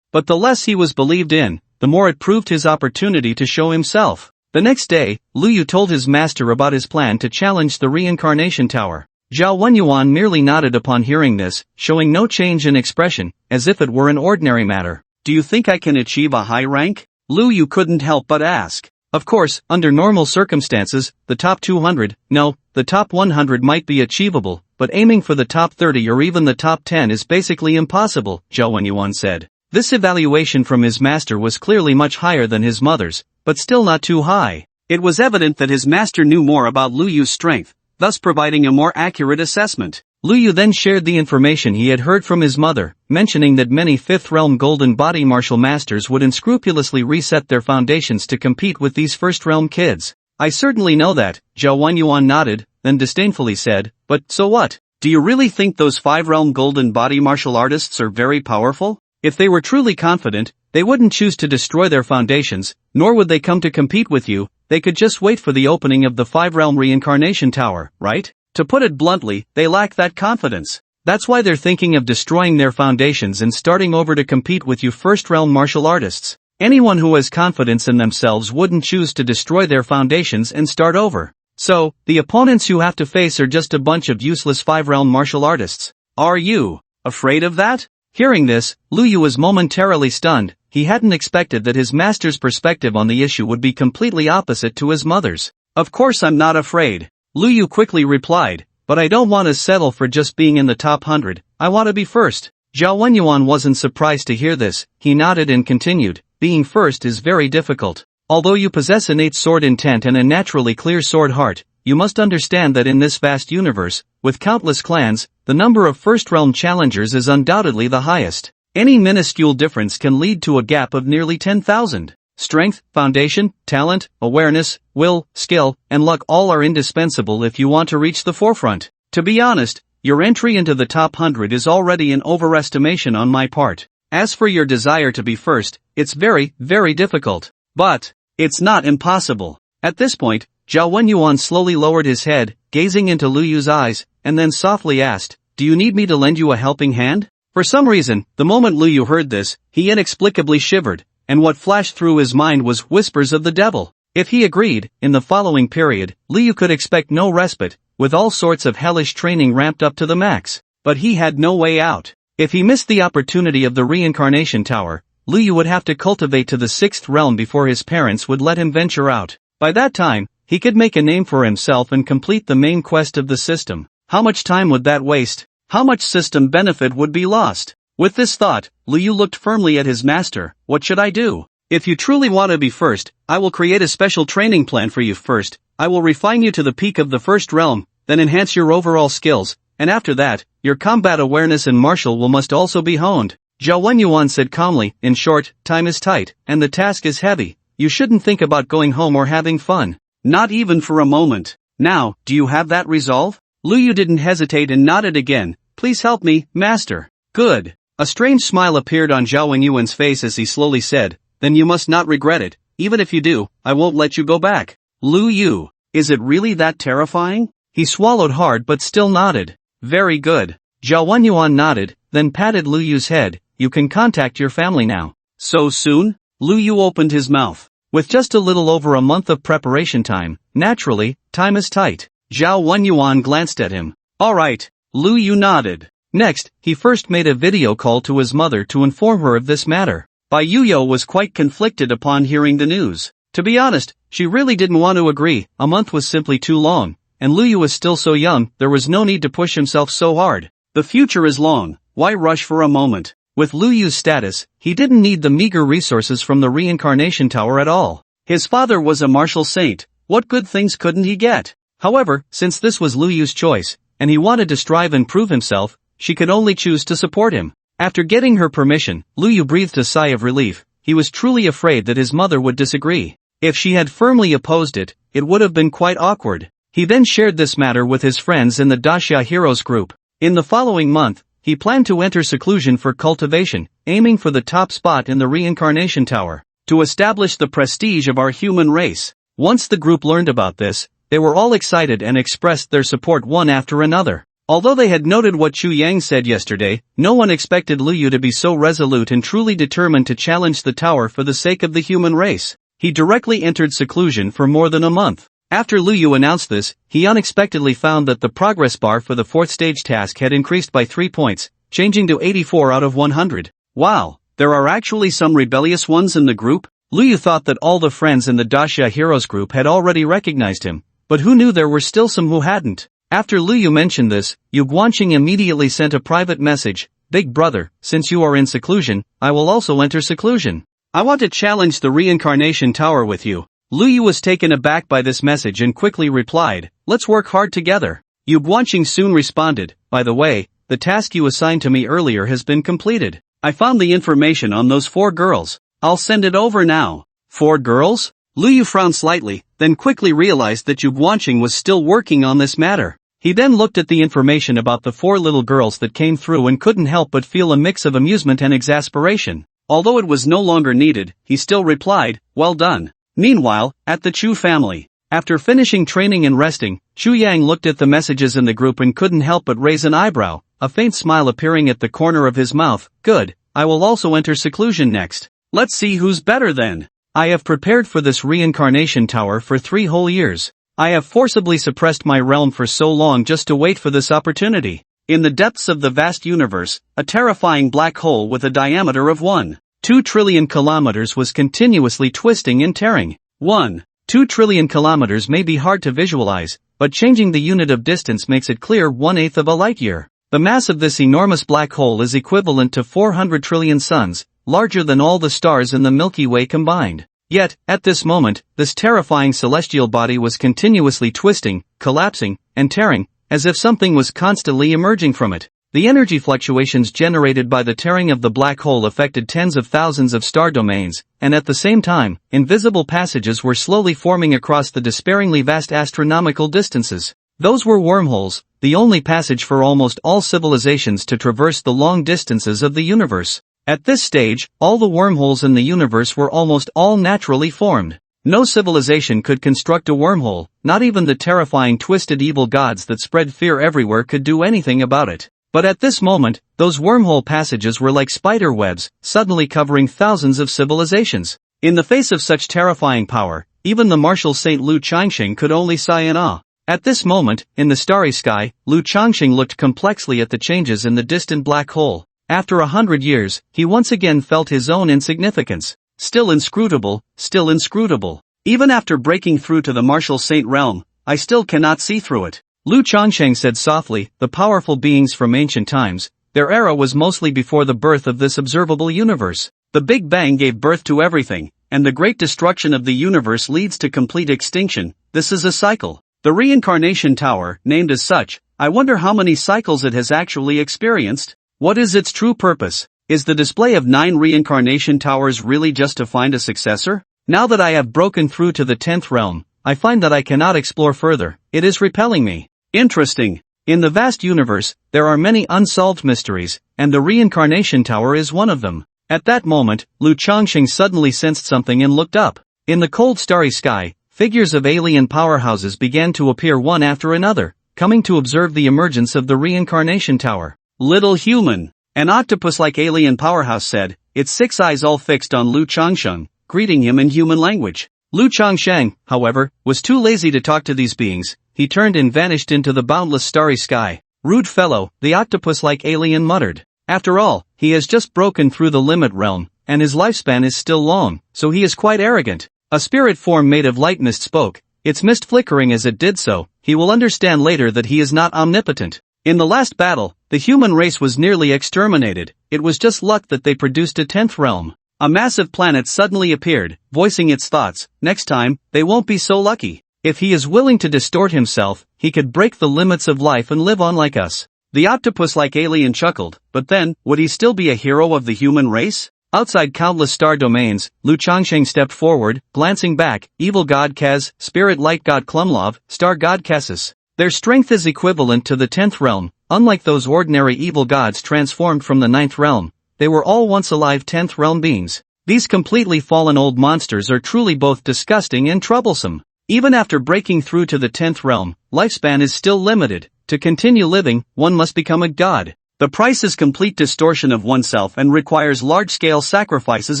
But the less he was believed in, the more it proved his opportunity to show himself. The next day, Lu Yu told his master about his plan to challenge the Reincarnation Tower. Zhao Wenyuan merely nodded upon hearing this, showing no change in expression, as if it were an ordinary matter. Do you think I can achieve a high rank? Lu Yu couldn't help but ask. Of course, under normal circumstances, the top 200, no, the top 100 might be achievable, but aiming for the top 30 or even the top 10 is basically impossible, Zhao Wenyuan said. This evaluation from his master was clearly much higher than his mother's, but still not too high. It was evident that his master knew more about Lu Yu's strength, thus providing a more accurate assessment. Lu Yu then shared the information he had heard from his mother, mentioning that many 5th Realm Golden Body martial masters would unscrupulously reset their foundations to compete with these 1st Realm kids. I certainly know that, Zhao Wenyuan nodded, then disdainfully said, but so what? Do you really think those 5 Realm Golden Body martial artists are very powerful? If they were truly confident, they wouldn't choose to destroy their foundations, nor would they come to compete with you. They could just wait for the opening of the 5-realm Reincarnation Tower, right? To put it bluntly, they lack that confidence. That's why they're thinking of destroying their foundations and starting over to compete with you 1st-realm martial artists. Anyone who has confidence in themselves wouldn't choose to destroy their foundations and start over. So, the opponents you have to face are just a bunch of useless 5-realm martial artists. Are you afraid of that? Hearing this, Lu Yu was momentarily stunned. He hadn't expected that his master's perspective on the issue would be completely opposite to his mother's. Of course I'm not afraid. Lu Yu quickly replied, but I don't want to settle for just being in the top 100, I want to be first. Zhao Wenyuan wasn't surprised to hear this, he nodded and continued, being first is very difficult. Although you possess innate sword intent and a naturally clear sword heart, you must understand that in this vast universe, with countless clans, the number of 1st realm challengers is undoubtedly the highest. Any minuscule difference can lead to a gap of nearly 10,000. Strength, foundation, talent, awareness, will, skill, and luck all are indispensable if you want to reach the forefront. To be honest, your entry into the top 100 is already an overestimation on my part. As for your desire to be first, it's very, very difficult. But it's not impossible. At this point, Zhao Wenyuan slowly lowered his head, gazing into Lu Yu's eyes, and then softly asked, do you need me to lend you a helping hand? For some reason, the moment Lu Yu heard this, he inexplicably shivered, and what flashed through his mind was whispers of the devil. If he agreed, in the following period, Lu Yu could expect no respite, with all sorts of hellish training ramped up to the max. But he had no way out. If he missed the opportunity of the Reincarnation Tower, Lu Yu would have to cultivate to the 6th realm before his parents would let him venture out. By that time, he could make a name for himself and complete the main quest of the system. How much time would that waste? How much system benefit would be lost? With this thought, Lu Yu looked firmly at his master. What should I do? If you truly want to be first, I will create a special training plan for you first. I will refine you to the peak of the 1st realm, then enhance your overall skills, and after that, your combat awareness and martial will must also be honed. Zhao Wenyuan said calmly, in short, time is tight, and the task is heavy. You shouldn't think about going home or having fun. Not even for a moment. Now, do you have that resolve? Lu Yu didn't hesitate and nodded again. Please help me, master. Good. A strange smile appeared on Zhao Wenyuan's face as he slowly said, then you must not regret it. Even if you do, I won't let you go back. Lu Yu, is it really that terrifying? He swallowed hard but still nodded. Very good. Zhao Wenyuan nodded, then patted Lu Yu's head. You can contact your family now. So soon? Lu Yu opened his mouth. With just a little over a month of preparation time, naturally, time is tight. Zhao Wenyuan glanced at him. Alright. Lu Yu nodded. Next, he first made a video call to his mother to inform her of this matter. Bai Yuyo was quite conflicted upon hearing the news. To be honest, she really didn't want to agree. A month was simply too long, and Lu Yu was still so young, there was no need to push himself so hard. The future is long, why rush for a moment? With Lu Yu's status, he didn't need the meager resources from the Reincarnation Tower at all. His father was a martial saint, What good things couldn't he get? However, since this was Lu Yu's choice, and he wanted to strive and prove himself, she could only choose to support him. After getting her permission, Lu Yu breathed a sigh of relief. He was truly afraid that his mother would disagree. If she had firmly opposed it, it would have been quite awkward. He then shared this matter with his friends in the Daxia Heroes group. In the following month, he planned to enter seclusion for cultivation, aiming for the top spot in the reincarnation tower, to establish the prestige of our human race. Once the group learned about this, they were all excited and expressed their support one after another. Although they had noted what Chu Yang said yesterday, no one expected Lu Yu to be so resolute and truly determined to challenge the tower for the sake of the human race. He directly entered seclusion for more than a month. After Lu Yu announced this, he unexpectedly found that the progress bar for the 4th stage task had increased by 3 points, changing to 84 out of 100. Wow, there are actually some rebellious ones in the group? Lu Yu thought that all the friends in the Daxia Heroes group had already recognized him, but who knew there were still some who hadn't? After Lu Yu mentioned this, Yu Guanqing immediately sent a private message. Big brother, since you are in seclusion, I will also enter seclusion. I want to challenge the reincarnation tower with you. Lu Yu was taken aback by this message and quickly replied, let's work hard together. Yu Guanqing soon responded, by the way, the task you assigned to me earlier has been completed. I found the information on those 4 girls. I'll send it over now. 4 girls? Lu Yu frowned slightly, then quickly realized that Yu Guanqing was still working on this matter. He then looked at the information about the 4 little girls that came through and couldn't help but feel a mix of amusement and exasperation. Although it was no longer needed, he still replied, well done. Meanwhile, at the Chu family, after finishing training and resting, Chu Yang looked at the messages in the group and couldn't help but raise an eyebrow, a faint smile appearing at the corner of his mouth. Good, I will also enter seclusion next. Let's see who's better then. I have prepared for this reincarnation tower for 3 whole years. I have forcibly suppressed my realm for so long just to wait for this opportunity. In the depths of the vast universe, a terrifying black hole with a diameter of 1.2 trillion kilometers was continuously twisting and tearing. 1.2 trillion kilometers may be hard to visualize, but changing the unit of distance makes it clear 1/8 of a light year. The mass of this enormous black hole is equivalent to 400 trillion suns, larger than all the stars in the Milky Way combined. Yet, at this moment, this terrifying celestial body was continuously twisting, collapsing, and tearing, as if something was constantly emerging from it. The energy fluctuations generated by the tearing of the black hole affected tens of thousands of star domains, and at the same time, invisible passages were slowly forming across the despairingly vast astronomical distances. Those were wormholes, the only passage for almost all civilizations to traverse the long distances of the universe. At this stage, all the wormholes in the universe were almost all naturally formed. No civilization could construct a wormhole, not even the terrifying twisted evil gods that spread fear everywhere could do anything about it. But at this moment, those wormhole passages were like spider webs, suddenly covering thousands of civilizations. In the face of such terrifying power, even the martial saint Lu Changxing could only sigh in awe. At this moment, in the starry sky, Lu Changxing looked complexly at the changes in the distant black hole. After 100 years, he once again felt his own insignificance. Still inscrutable, still inscrutable. Even after breaking through to the martial saint realm, I still cannot see through it. Lu Changsheng said softly, the powerful beings from ancient times, their era was mostly before the birth of this observable universe. The Big Bang gave birth to everything, and the great destruction of the universe leads to complete extinction. This is a cycle. The reincarnation tower, named as such, I wonder how many cycles it has actually experienced? What is its true purpose? Is the display of 9 reincarnation towers really just to find a successor? Now that I have broken through to the 10th realm, I find that I cannot explore further. It is repelling me. Interesting. In the vast universe, there are many unsolved mysteries, and the reincarnation tower is one of them. At that moment, Lu Changxing suddenly sensed something and looked up. In the cold starry sky, figures of alien powerhouses began to appear one after another, coming to observe the emergence of the reincarnation tower. Little human. An octopus-like alien powerhouse said, its 6 eyes all fixed on Lu Changsheng, greeting him in human language. Lu Changsheng, however, was too lazy to talk to these beings. He turned and vanished into the boundless starry sky. Rude fellow, the octopus-like alien muttered. After all, he has just broken through the limit realm, and his lifespan is still long, so he is quite arrogant. A spirit form made of light mist spoke, its mist flickering as it did so. He will understand later that he is not omnipotent. In the last battle, the human race was nearly exterminated. It was just luck that they produced a 10th realm. A massive planet suddenly appeared, voicing its thoughts. Next time, they won't be so lucky. If he is willing to distort himself, he could break the limits of life and live on like us. The octopus-like alien chuckled, but then, would he still be a hero of the human race? Outside countless star domains, Lu Changsheng stepped forward, glancing back, evil god Kez, spirit light god Klumlov, star god Kessis. Their strength is equivalent to the 10th realm. Unlike those ordinary evil gods transformed from the 9th realm, they were all once alive 10th realm beings. These completely fallen old monsters are truly both disgusting and troublesome. Even after breaking through to the 10th realm, lifespan is still limited. To continue living, one must become a god. The price is complete distortion of oneself and requires large-scale sacrifices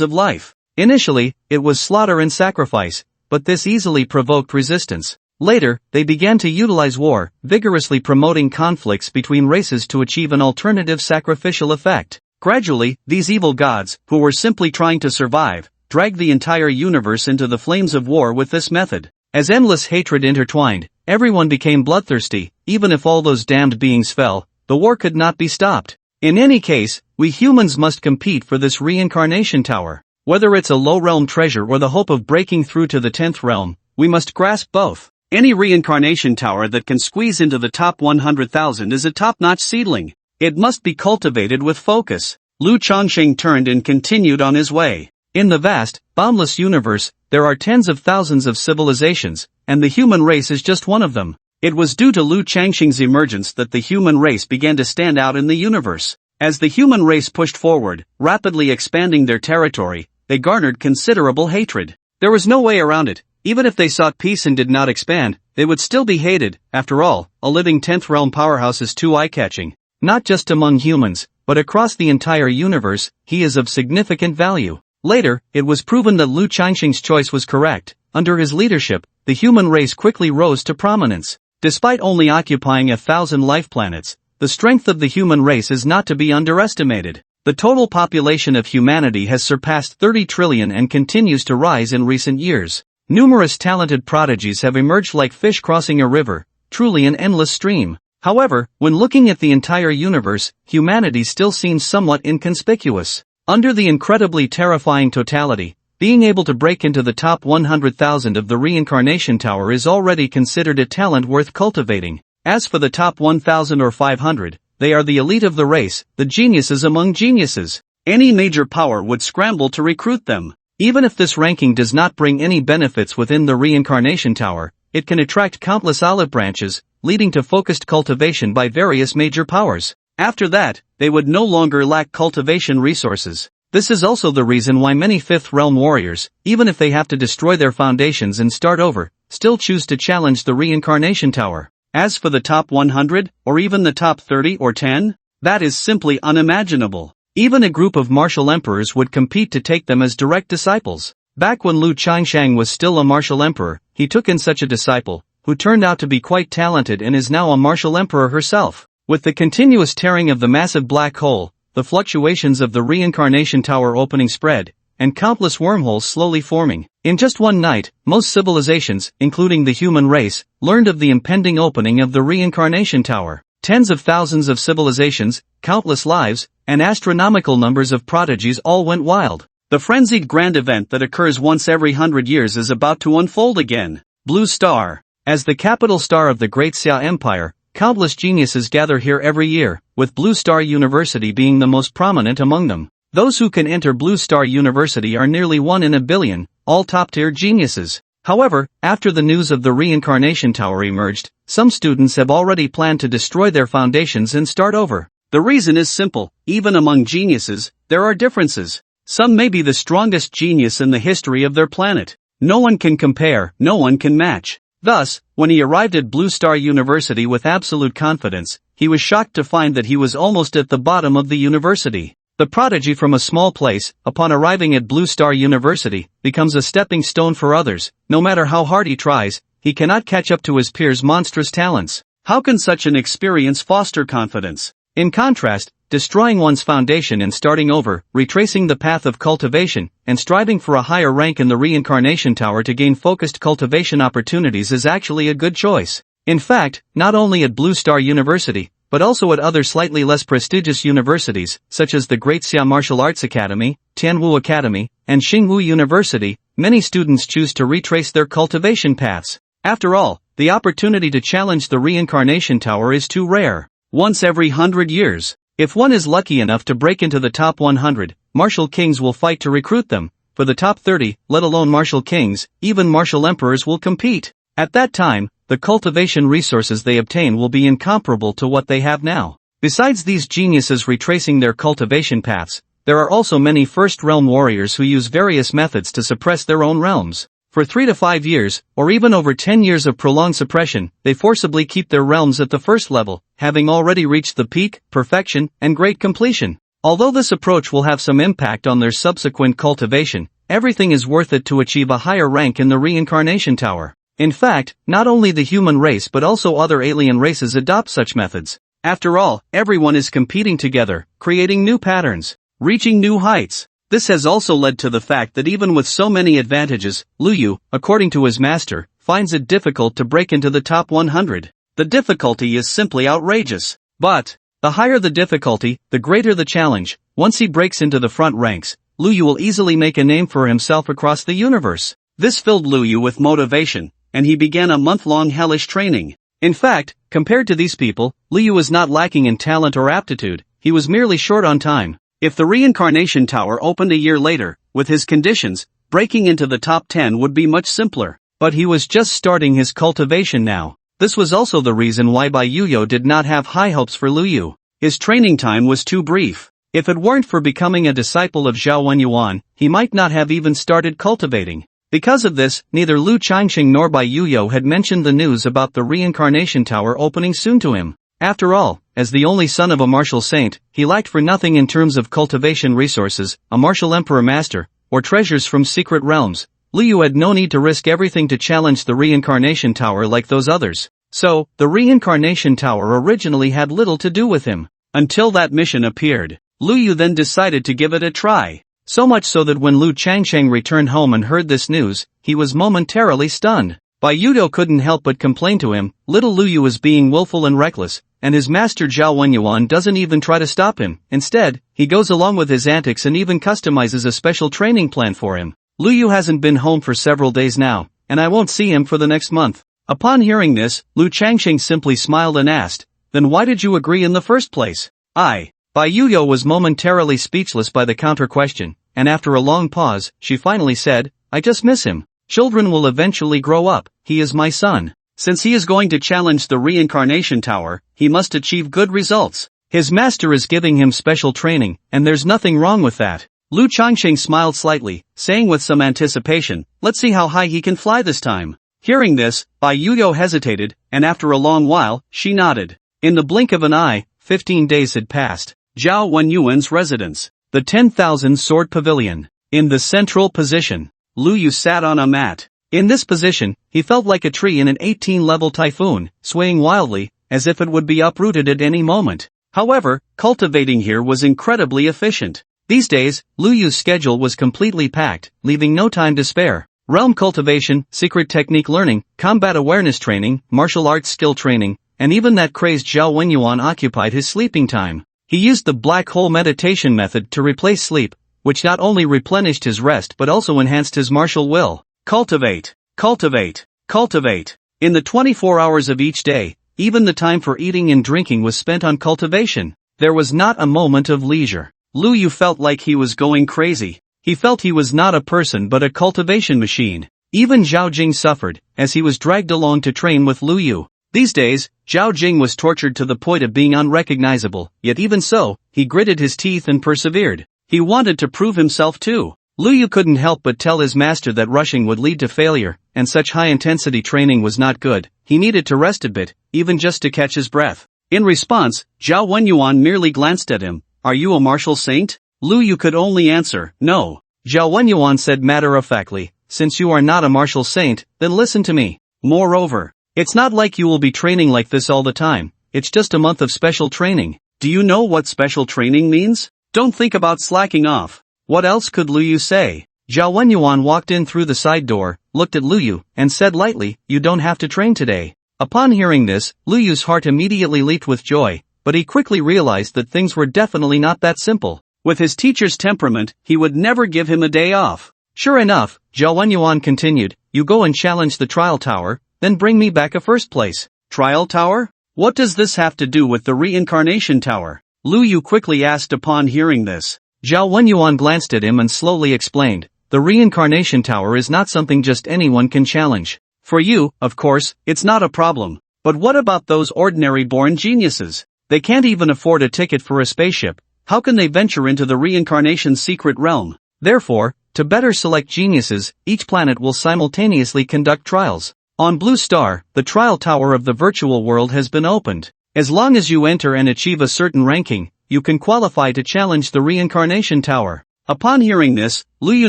of life. Initially, it was slaughter and sacrifice, but this easily provoked resistance. Later, they began to utilize war, vigorously promoting conflicts between races to achieve an alternative sacrificial effect. Gradually, these evil gods, who were simply trying to survive, dragged the entire universe into the flames of war with this method. As endless hatred intertwined, everyone became bloodthirsty. Even if all those damned beings fell, the war could not be stopped. In any case, we humans must compete for this reincarnation tower. Whether it's a low-realm treasure or the hope of breaking through to the 10th realm, we must grasp both. Any reincarnation tower that can squeeze into the top 100,000 is a top-notch seedling. It must be cultivated with focus. Lu Changsheng turned and continued on his way. In the vast, boundless universe, there are tens of thousands of civilizations, and the human race is just one of them. It was due to Lu Changsheng's emergence that the human race began to stand out in the universe. As the human race pushed forward, rapidly expanding their territory, they garnered considerable hatred. There was no way around it. Even if they sought peace and did not expand, they would still be hated. After all, a living 10th realm powerhouse is too eye-catching. Not just among humans, but across the entire universe, he is of significant value. Later, it was proven that Lu Changsheng's choice was correct. Under his leadership, the human race quickly rose to prominence. Despite only occupying 1,000 life planets, the strength of the human race is not to be underestimated. The total population of humanity has surpassed 30 trillion and continues to rise in recent years. Numerous talented prodigies have emerged like fish crossing a river, truly an endless stream. However, when looking at the entire universe, humanity still seems somewhat inconspicuous. Under the incredibly terrifying totality, being able to break into the top 100,000 of the reincarnation tower is already considered a talent worth cultivating. As for the top 1,000 or 500, they are the elite of the race, the geniuses among geniuses. Any major power would scramble to recruit them. Even if this ranking does not bring any benefits within the reincarnation tower, it can attract countless olive branches, leading to focused cultivation by various major powers. After that, they would no longer lack cultivation resources. This is also the reason why many 5th realm warriors, even if they have to destroy their foundations and start over, still choose to challenge the reincarnation tower. As for the top 100, or even the top 30 or 10, that is simply unimaginable. Even a group of martial emperors would compete to take them as direct disciples. Back when Lu Changsheng was still a martial emperor, he took in such a disciple, who turned out to be quite talented and is now a martial emperor herself. With the continuous tearing of the massive black hole, the fluctuations of the reincarnation tower opening spread, and countless wormholes slowly forming. In just one night, most civilizations, including the human race, learned of the impending opening of the reincarnation tower. Tens of thousands of civilizations, countless lives, and astronomical numbers of prodigies all went wild. The frenzied grand event that occurs once every 100 years is about to unfold again. Blue Star. As the capital star of the Great Xia Empire, countless geniuses gather here every year, with Blue Star University being the most prominent among them. Those who can enter Blue Star University are nearly 1 in a billion, all top-tier geniuses. However, after the news of the reincarnation tower emerged, some students have already planned to destroy their foundations and start over. The reason is simple: even among geniuses, there are differences. Some may be the strongest genius in the history of their planet. No one can compare, no one can match. Thus, when he arrived at Blue Star University with absolute confidence, he was shocked to find that he was almost at the bottom of the university. The prodigy from a small place, upon arriving at Blue Star University, becomes a stepping stone for others. No matter how hard he tries, he cannot catch up to his peers' monstrous talents. How can such an experience foster confidence? In contrast, destroying one's foundation and starting over, retracing the path of cultivation, and striving for a higher rank in the reincarnation tower to gain focused cultivation opportunities is actually a good choice. In fact, not only at Blue Star University, but also at other slightly less prestigious universities, such as the Great Xia Martial Arts Academy, Tianwu Academy, and Xingwu University, many students choose to retrace their cultivation paths. After all, the opportunity to challenge the reincarnation tower is too rare. Once every 100 years. If one is lucky enough to break into the top 100, martial kings will fight to recruit them. For the top 30, let alone martial kings, even martial emperors will compete. At that time, the cultivation resources they obtain will be incomparable to what they have now. Besides these geniuses retracing their cultivation paths, there are also many First Realm warriors who use various methods to suppress their own realms. For 3 to 5 years, or even over 10 years of prolonged suppression, they forcibly keep their realms at the first level, having already reached the peak, perfection, and great completion. Although this approach will have some impact on their subsequent cultivation, everything is worth it to achieve a higher rank in the reincarnation tower. In fact, not only the human race but also other alien races adopt such methods. After all, everyone is competing together, creating new patterns, reaching new heights. This has also led to the fact that even with so many advantages, Lu Yu, according to his master, finds it difficult to break into the top 100. The difficulty is simply outrageous. But, the higher the difficulty, the greater the challenge. Once he breaks into the front ranks, Lu Yu will easily make a name for himself across the universe. This filled Lu Yu with motivation, and he began a month-long hellish training. In fact, compared to these people, Lu Yu was not lacking in talent or aptitude, he was merely short on time. If the reincarnation tower opened a year later, with his conditions, breaking into the top 10 would be much simpler. But he was just starting his cultivation now. This was also the reason why Bai Yuyo did not have high hopes for Lu Yu. His training time was too brief. If it weren't for becoming a disciple of Zhao Wenyuan, he might not have even started cultivating. Because of this, neither Lu Changxing nor Bai Yuyo had mentioned the news about the reincarnation tower opening soon to him. After all, as the only son of a martial saint, he lacked for nothing in terms of cultivation resources, a martial emperor master, or treasures from secret realms. Lu Yu had no need to risk everything to challenge the reincarnation tower like those others. So, the reincarnation tower originally had little to do with him. Until that mission appeared. Lu Yu then decided to give it a try. So much so that when Lu Changsheng returned home and heard this news, he was momentarily stunned. Bai Yudo couldn't help but complain to him, little Lu Yu is being willful and reckless, and his master Zhao Wenyuan doesn't even try to stop him. Instead, he goes along with his antics and even customizes a special training plan for him. Lu Yu hasn't been home for several days now, and I won't see him for the next month. Upon hearing this, Lu Changxing simply smiled and asked, then why did you agree in the first place? Bai Yuyo was momentarily speechless by the counter-question, and after a long pause, she finally said, I just miss him. Children will eventually grow up, he is my son. Since he is going to challenge the reincarnation tower, he must achieve good results. His master is giving him special training, and there's nothing wrong with that. Lu Changxing smiled slightly, saying with some anticipation, let's see how high he can fly this time. Hearing this, Bai Yuyo hesitated, and after a long while, she nodded. In the blink of an eye, 15 days had passed. Zhao Wenyuan's residence. The 10,000 Sword Pavilion. In the central position, Lu Yu sat on a mat. In this position, he felt like a tree in an 18-level typhoon, swaying wildly, as if it would be uprooted at any moment. However, cultivating here was incredibly efficient. These days, Lu Yu's schedule was completely packed, leaving no time to spare. Realm cultivation, secret technique learning, combat awareness training, martial arts skill training, and even that crazed Zhao Wenyuan occupied his sleeping time. He used the black hole meditation method to replace sleep, which not only replenished his rest but also enhanced his martial will. Cultivate, cultivate, cultivate. In the 24 hours of each day, even the time for eating and drinking was spent on cultivation. There was not a moment of leisure. Lu Yu felt like he was going crazy. He felt he was not a person but a cultivation machine. Even Zhao Jing suffered, as he was dragged along to train with Lu Yu. These days, Zhao Jing was tortured to the point of being unrecognizable, yet even so, he gritted his teeth and persevered. He wanted to prove himself too. Lu Yu couldn't help but tell his master that rushing would lead to failure, and such high-intensity training was not good. He needed to rest a bit, even just to catch his breath. In response, Zhao Wenyuan merely glanced at him. Are you a martial saint? Lu Yu could only answer, no. Zhao Wenyuan said matter-of-factly, since you are not a martial saint, then listen to me. Moreover, it's not like you will be training like this all the time, it's just a month of special training. Do you know what special training means? Don't think about slacking off. What else could Lu Yu say? Zhao Wenyuan walked in through the side door, looked at Lu Yu, and said lightly, you don't have to train today. Upon hearing this, Lu Yu's heart immediately leaped with joy, but he quickly realized that things were definitely not that simple. With his teacher's temperament, he would never give him a day off. Sure enough, Zhao Wenyuan continued, you go and challenge the trial tower, then bring me back a first place. Trial tower? What does this have to do with the reincarnation tower? Lu Yu quickly asked upon hearing this. Zhao Wenyuan glanced at him and slowly explained, the reincarnation tower is not something just anyone can challenge. For you, of course, it's not a problem. But what about those ordinary born geniuses? They can't even afford a ticket for a spaceship. How can they venture into the reincarnation's secret realm? Therefore, to better select geniuses, each planet will simultaneously conduct trials. On Blue Star, the trial tower of the virtual world has been opened. As long as you enter and achieve a certain ranking, you can qualify to challenge the reincarnation tower. Upon hearing this, Lu Yu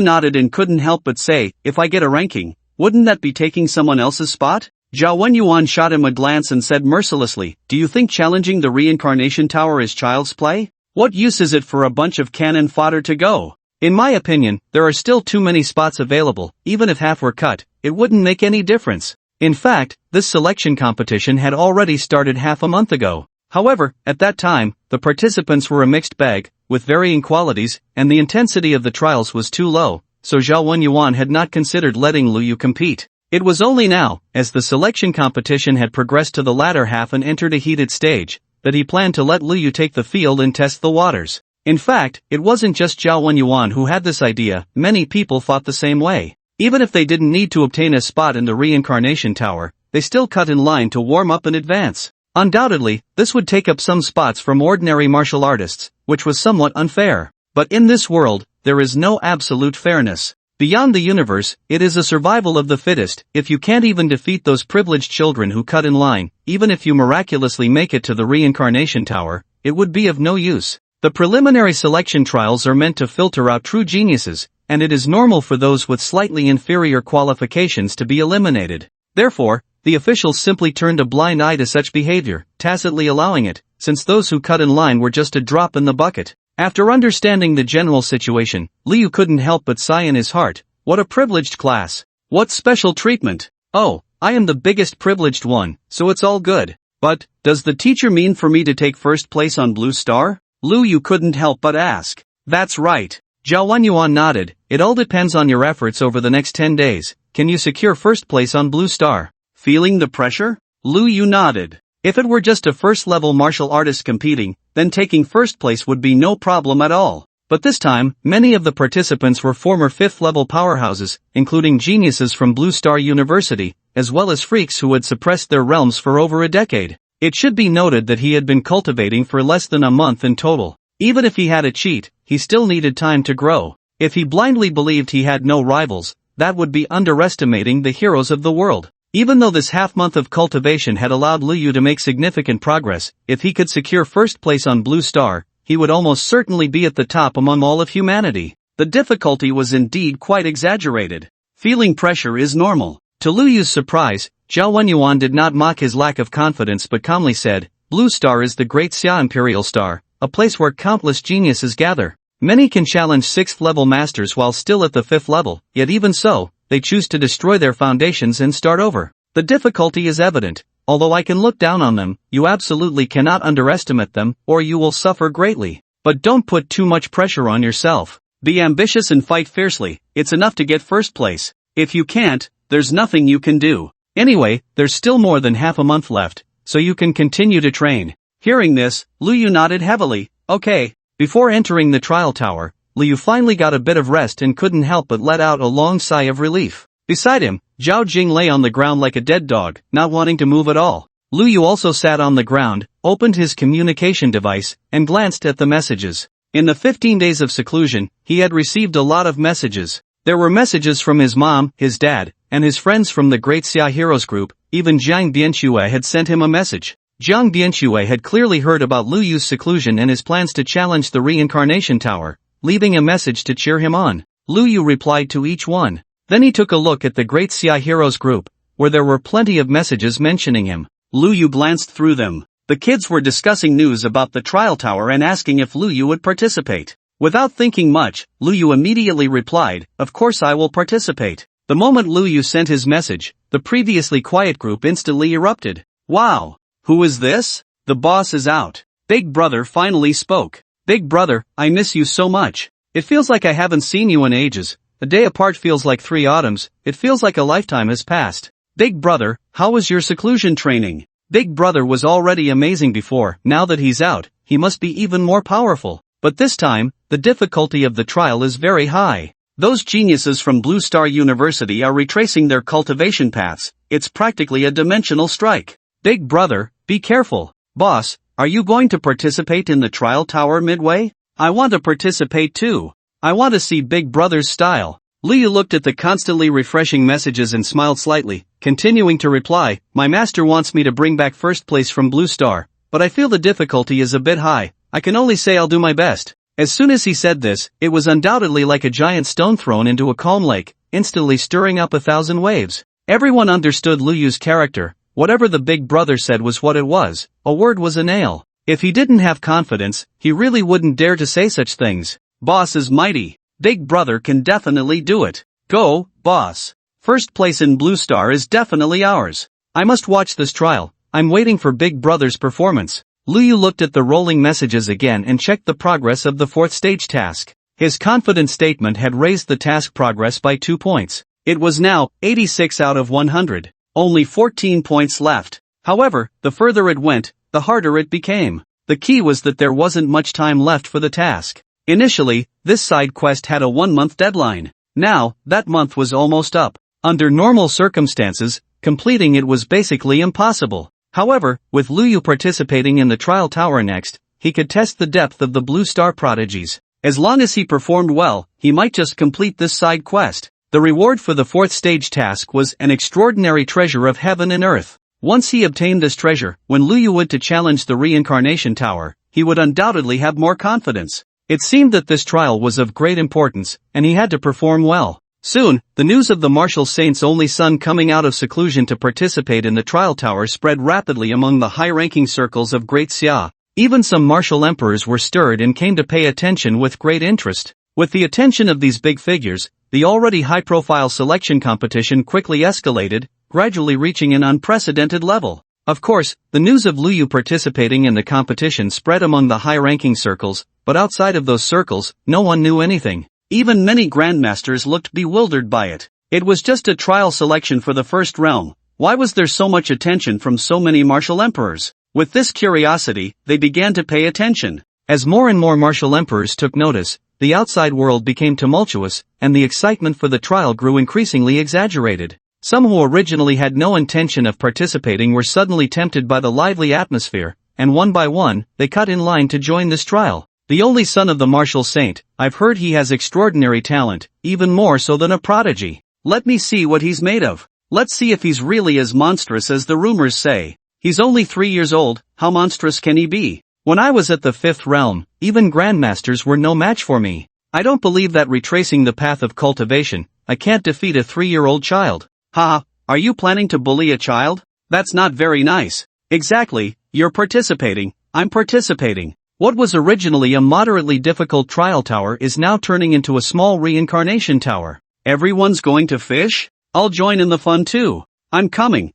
nodded and couldn't help but say, if I get a ranking, wouldn't that be taking someone else's spot? Zhao Wenyuan shot him a glance and said mercilessly, do you think challenging the reincarnation tower is child's play? What use is it for a bunch of cannon fodder to go? In my opinion, there are still too many spots available. Even if half were cut, it wouldn't make any difference. In fact, this selection competition had already started half a month ago. However, at that time, the participants were a mixed bag, with varying qualities, and the intensity of the trials was too low, so Zhao Wenyuan had not considered letting Lu Yu compete. It was only now, as the selection competition had progressed to the latter half and entered a heated stage, that he planned to let Lu Yu take the field and test the waters. In fact, it wasn't just Zhao Wenyuan who had this idea, many people thought the same way. Even if they didn't need to obtain a spot in the reincarnation tower, they still cut in line to warm up in advance. Undoubtedly, this would take up some spots from ordinary martial artists, which was somewhat unfair. But in this world, there is no absolute fairness. Beyond the universe, it is a survival of the fittest. If you can't even defeat those privileged children who cut in line, even if you miraculously make it to the reincarnation tower, it would be of no use. The preliminary selection trials are meant to filter out true geniuses, and it is normal for those with slightly inferior qualifications to be eliminated. Therefore, the officials simply turned a blind eye to such behavior, tacitly allowing it, since those who cut in line were just a drop in the bucket. After understanding the general situation, Lu Yu couldn't help but sigh in his heart. What a privileged class. What special treatment. Oh, I am the biggest privileged one, so it's all good. But, does the teacher mean for me to take first place on Blue Star? Lu Yu couldn't help but ask. That's right. Zhao Wenyuan nodded. It all depends on your efforts over the next 10 days. Can you secure first place on Blue Star? Feeling the pressure? Lu Yu nodded. If it were just a first-level martial artist competing, then taking first place would be no problem at all. But this time, many of the participants were former fifth-level powerhouses, including geniuses from Blue Star University, as well as freaks who had suppressed their realms for over a decade. It should be noted that he had been cultivating for less than a month in total. Even if he had a cheat, he still needed time to grow. If he blindly believed he had no rivals, that would be underestimating the heroes of the world. Even though this half-month of cultivation had allowed Lu Yu to make significant progress, if he could secure first place on Blue Star, he would almost certainly be at the top among all of humanity. The difficulty was indeed quite exaggerated. Feeling pressure is normal. To Lu Yu's surprise, Zhao Wenyuan did not mock his lack of confidence but calmly said, Blue Star is the great Xia Imperial Star, a place where countless geniuses gather. Many can challenge 6th-level masters while still at the 5th level, yet even so, they choose to destroy their foundations and start over. The difficulty is evident. Although I can look down on them, you absolutely cannot underestimate them, or you will suffer greatly. But don't put too much pressure on yourself. Be ambitious and fight fiercely. It's enough to get first place. If you can't, there's nothing you can do. Anyway, there's still more than half a month left, so you can continue to train. Hearing this, Lu Yu nodded heavily. Okay. Before entering the trial tower, Lu Yu finally got a bit of rest and couldn't help but let out a long sigh of relief. Beside him, Zhao Jing lay on the ground like a dead dog, not wanting to move at all. Lu Yu also sat on the ground, opened his communication device, and glanced at the messages. In the 15 days of seclusion, he had received a lot of messages. There were messages from his mom, his dad, and his friends from the Great Xia Heroes group. Even Jiang Bianxue had sent him a message. Jiang Bianxue had clearly heard about Lu Yu's seclusion and his plans to challenge the reincarnation tower, leaving a message to cheer him on. Lu Yu replied to each one. Then he took a look at the Great Xia Heroes group, where there were plenty of messages mentioning him. Lu Yu glanced through them. The kids were discussing news about the trial tower and asking if Lu Yu would participate. Without thinking much, Lu Yu immediately replied, "Of course I will participate." The moment Lu Yu sent his message, the previously quiet group instantly erupted. Wow! Who is this? The boss is out. Big brother finally spoke. Big brother, I miss you so much. It feels like I haven't seen you in ages. A day apart feels like 3 autumns. It feels like a lifetime has passed. Big brother, how was your seclusion training? Big brother was already amazing before, now that he's out, he must be even more powerful. But this time, the difficulty of the trial is very high. Those geniuses from Blue Star University are retracing their cultivation paths, it's practically a dimensional strike. Big brother, be careful. Boss, are you going to participate in the trial tower midway? I want to participate too. I want to see Big brother's style. Liu looked at the constantly refreshing messages and smiled slightly, continuing to reply, my master wants me to bring back first place from Blue Star, but I feel the difficulty is a bit high, I can only say I'll do my best. As soon as he said this, it was undoubtedly like a giant stone thrown into a calm lake, instantly stirring up 1,000 waves. Everyone understood Liyu's character, whatever the big brother said was what it was, a word was a nail. If he didn't have confidence, he really wouldn't dare to say such things. Boss is mighty. Big brother can definitely do it. Go, boss. First place in Blue Star is definitely ours. I must watch this trial, I'm waiting for Big brother's performance. Liu looked at the rolling messages again and checked the progress of the fourth stage task. His confident statement had raised the task progress by 2 points. It was now 86 out of 100. Only 14 points left. However, the further it went, the harder it became. The key was that there wasn't much time left for the task. Initially, this side quest had a 1-month deadline. Now, that month was almost up. Under normal circumstances, completing it was basically impossible. However, with Liu participating in the trial tower next, he could test the depth of the Blue Star prodigies. As long as he performed well, he might just complete this side quest. The reward for the fourth stage task was an extraordinary treasure of heaven and earth. Once he obtained this treasure, when Liu would to challenge the reincarnation tower, he would undoubtedly have more confidence. It seemed that this trial was of great importance, and he had to perform well. Soon, the news of the martial saint's only son coming out of seclusion to participate in the trial tower spread rapidly among the high-ranking circles of Great Xia. Even some martial emperors were stirred and came to pay attention with great interest. With the attention of these big figures, the already high-profile selection competition quickly escalated, gradually reaching an unprecedented level. Of course, the news of Liu participating in the competition spread among the high-ranking circles, but outside of those circles, no one knew anything. Even many grandmasters looked bewildered by it. It was just a trial selection for the first realm. Why was there so much attention from so many martial emperors? With this curiosity, they began to pay attention. As more and more martial emperors took notice, the outside world became tumultuous, and the excitement for the trial grew increasingly exaggerated. Some who originally had no intention of participating were suddenly tempted by the lively atmosphere, and one by one, they cut in line to join this trial. The only son of the martial saint, I've heard he has extraordinary talent, even more so than a prodigy. Let me see what he's made of. Let's see if he's really as monstrous as the rumors say. He's only 3 years old, how monstrous can he be? When I was at the fifth realm, even grandmasters were no match for me. I don't believe that retracing the path of cultivation, I can't defeat a 3-year-old child. Haha, are you planning to bully a child? That's not very nice. Exactly, you're participating, I'm participating. What was originally a moderately difficult trial tower is now turning into a small reincarnation tower. Everyone's going to fish? I'll join in the fun too. I'm coming.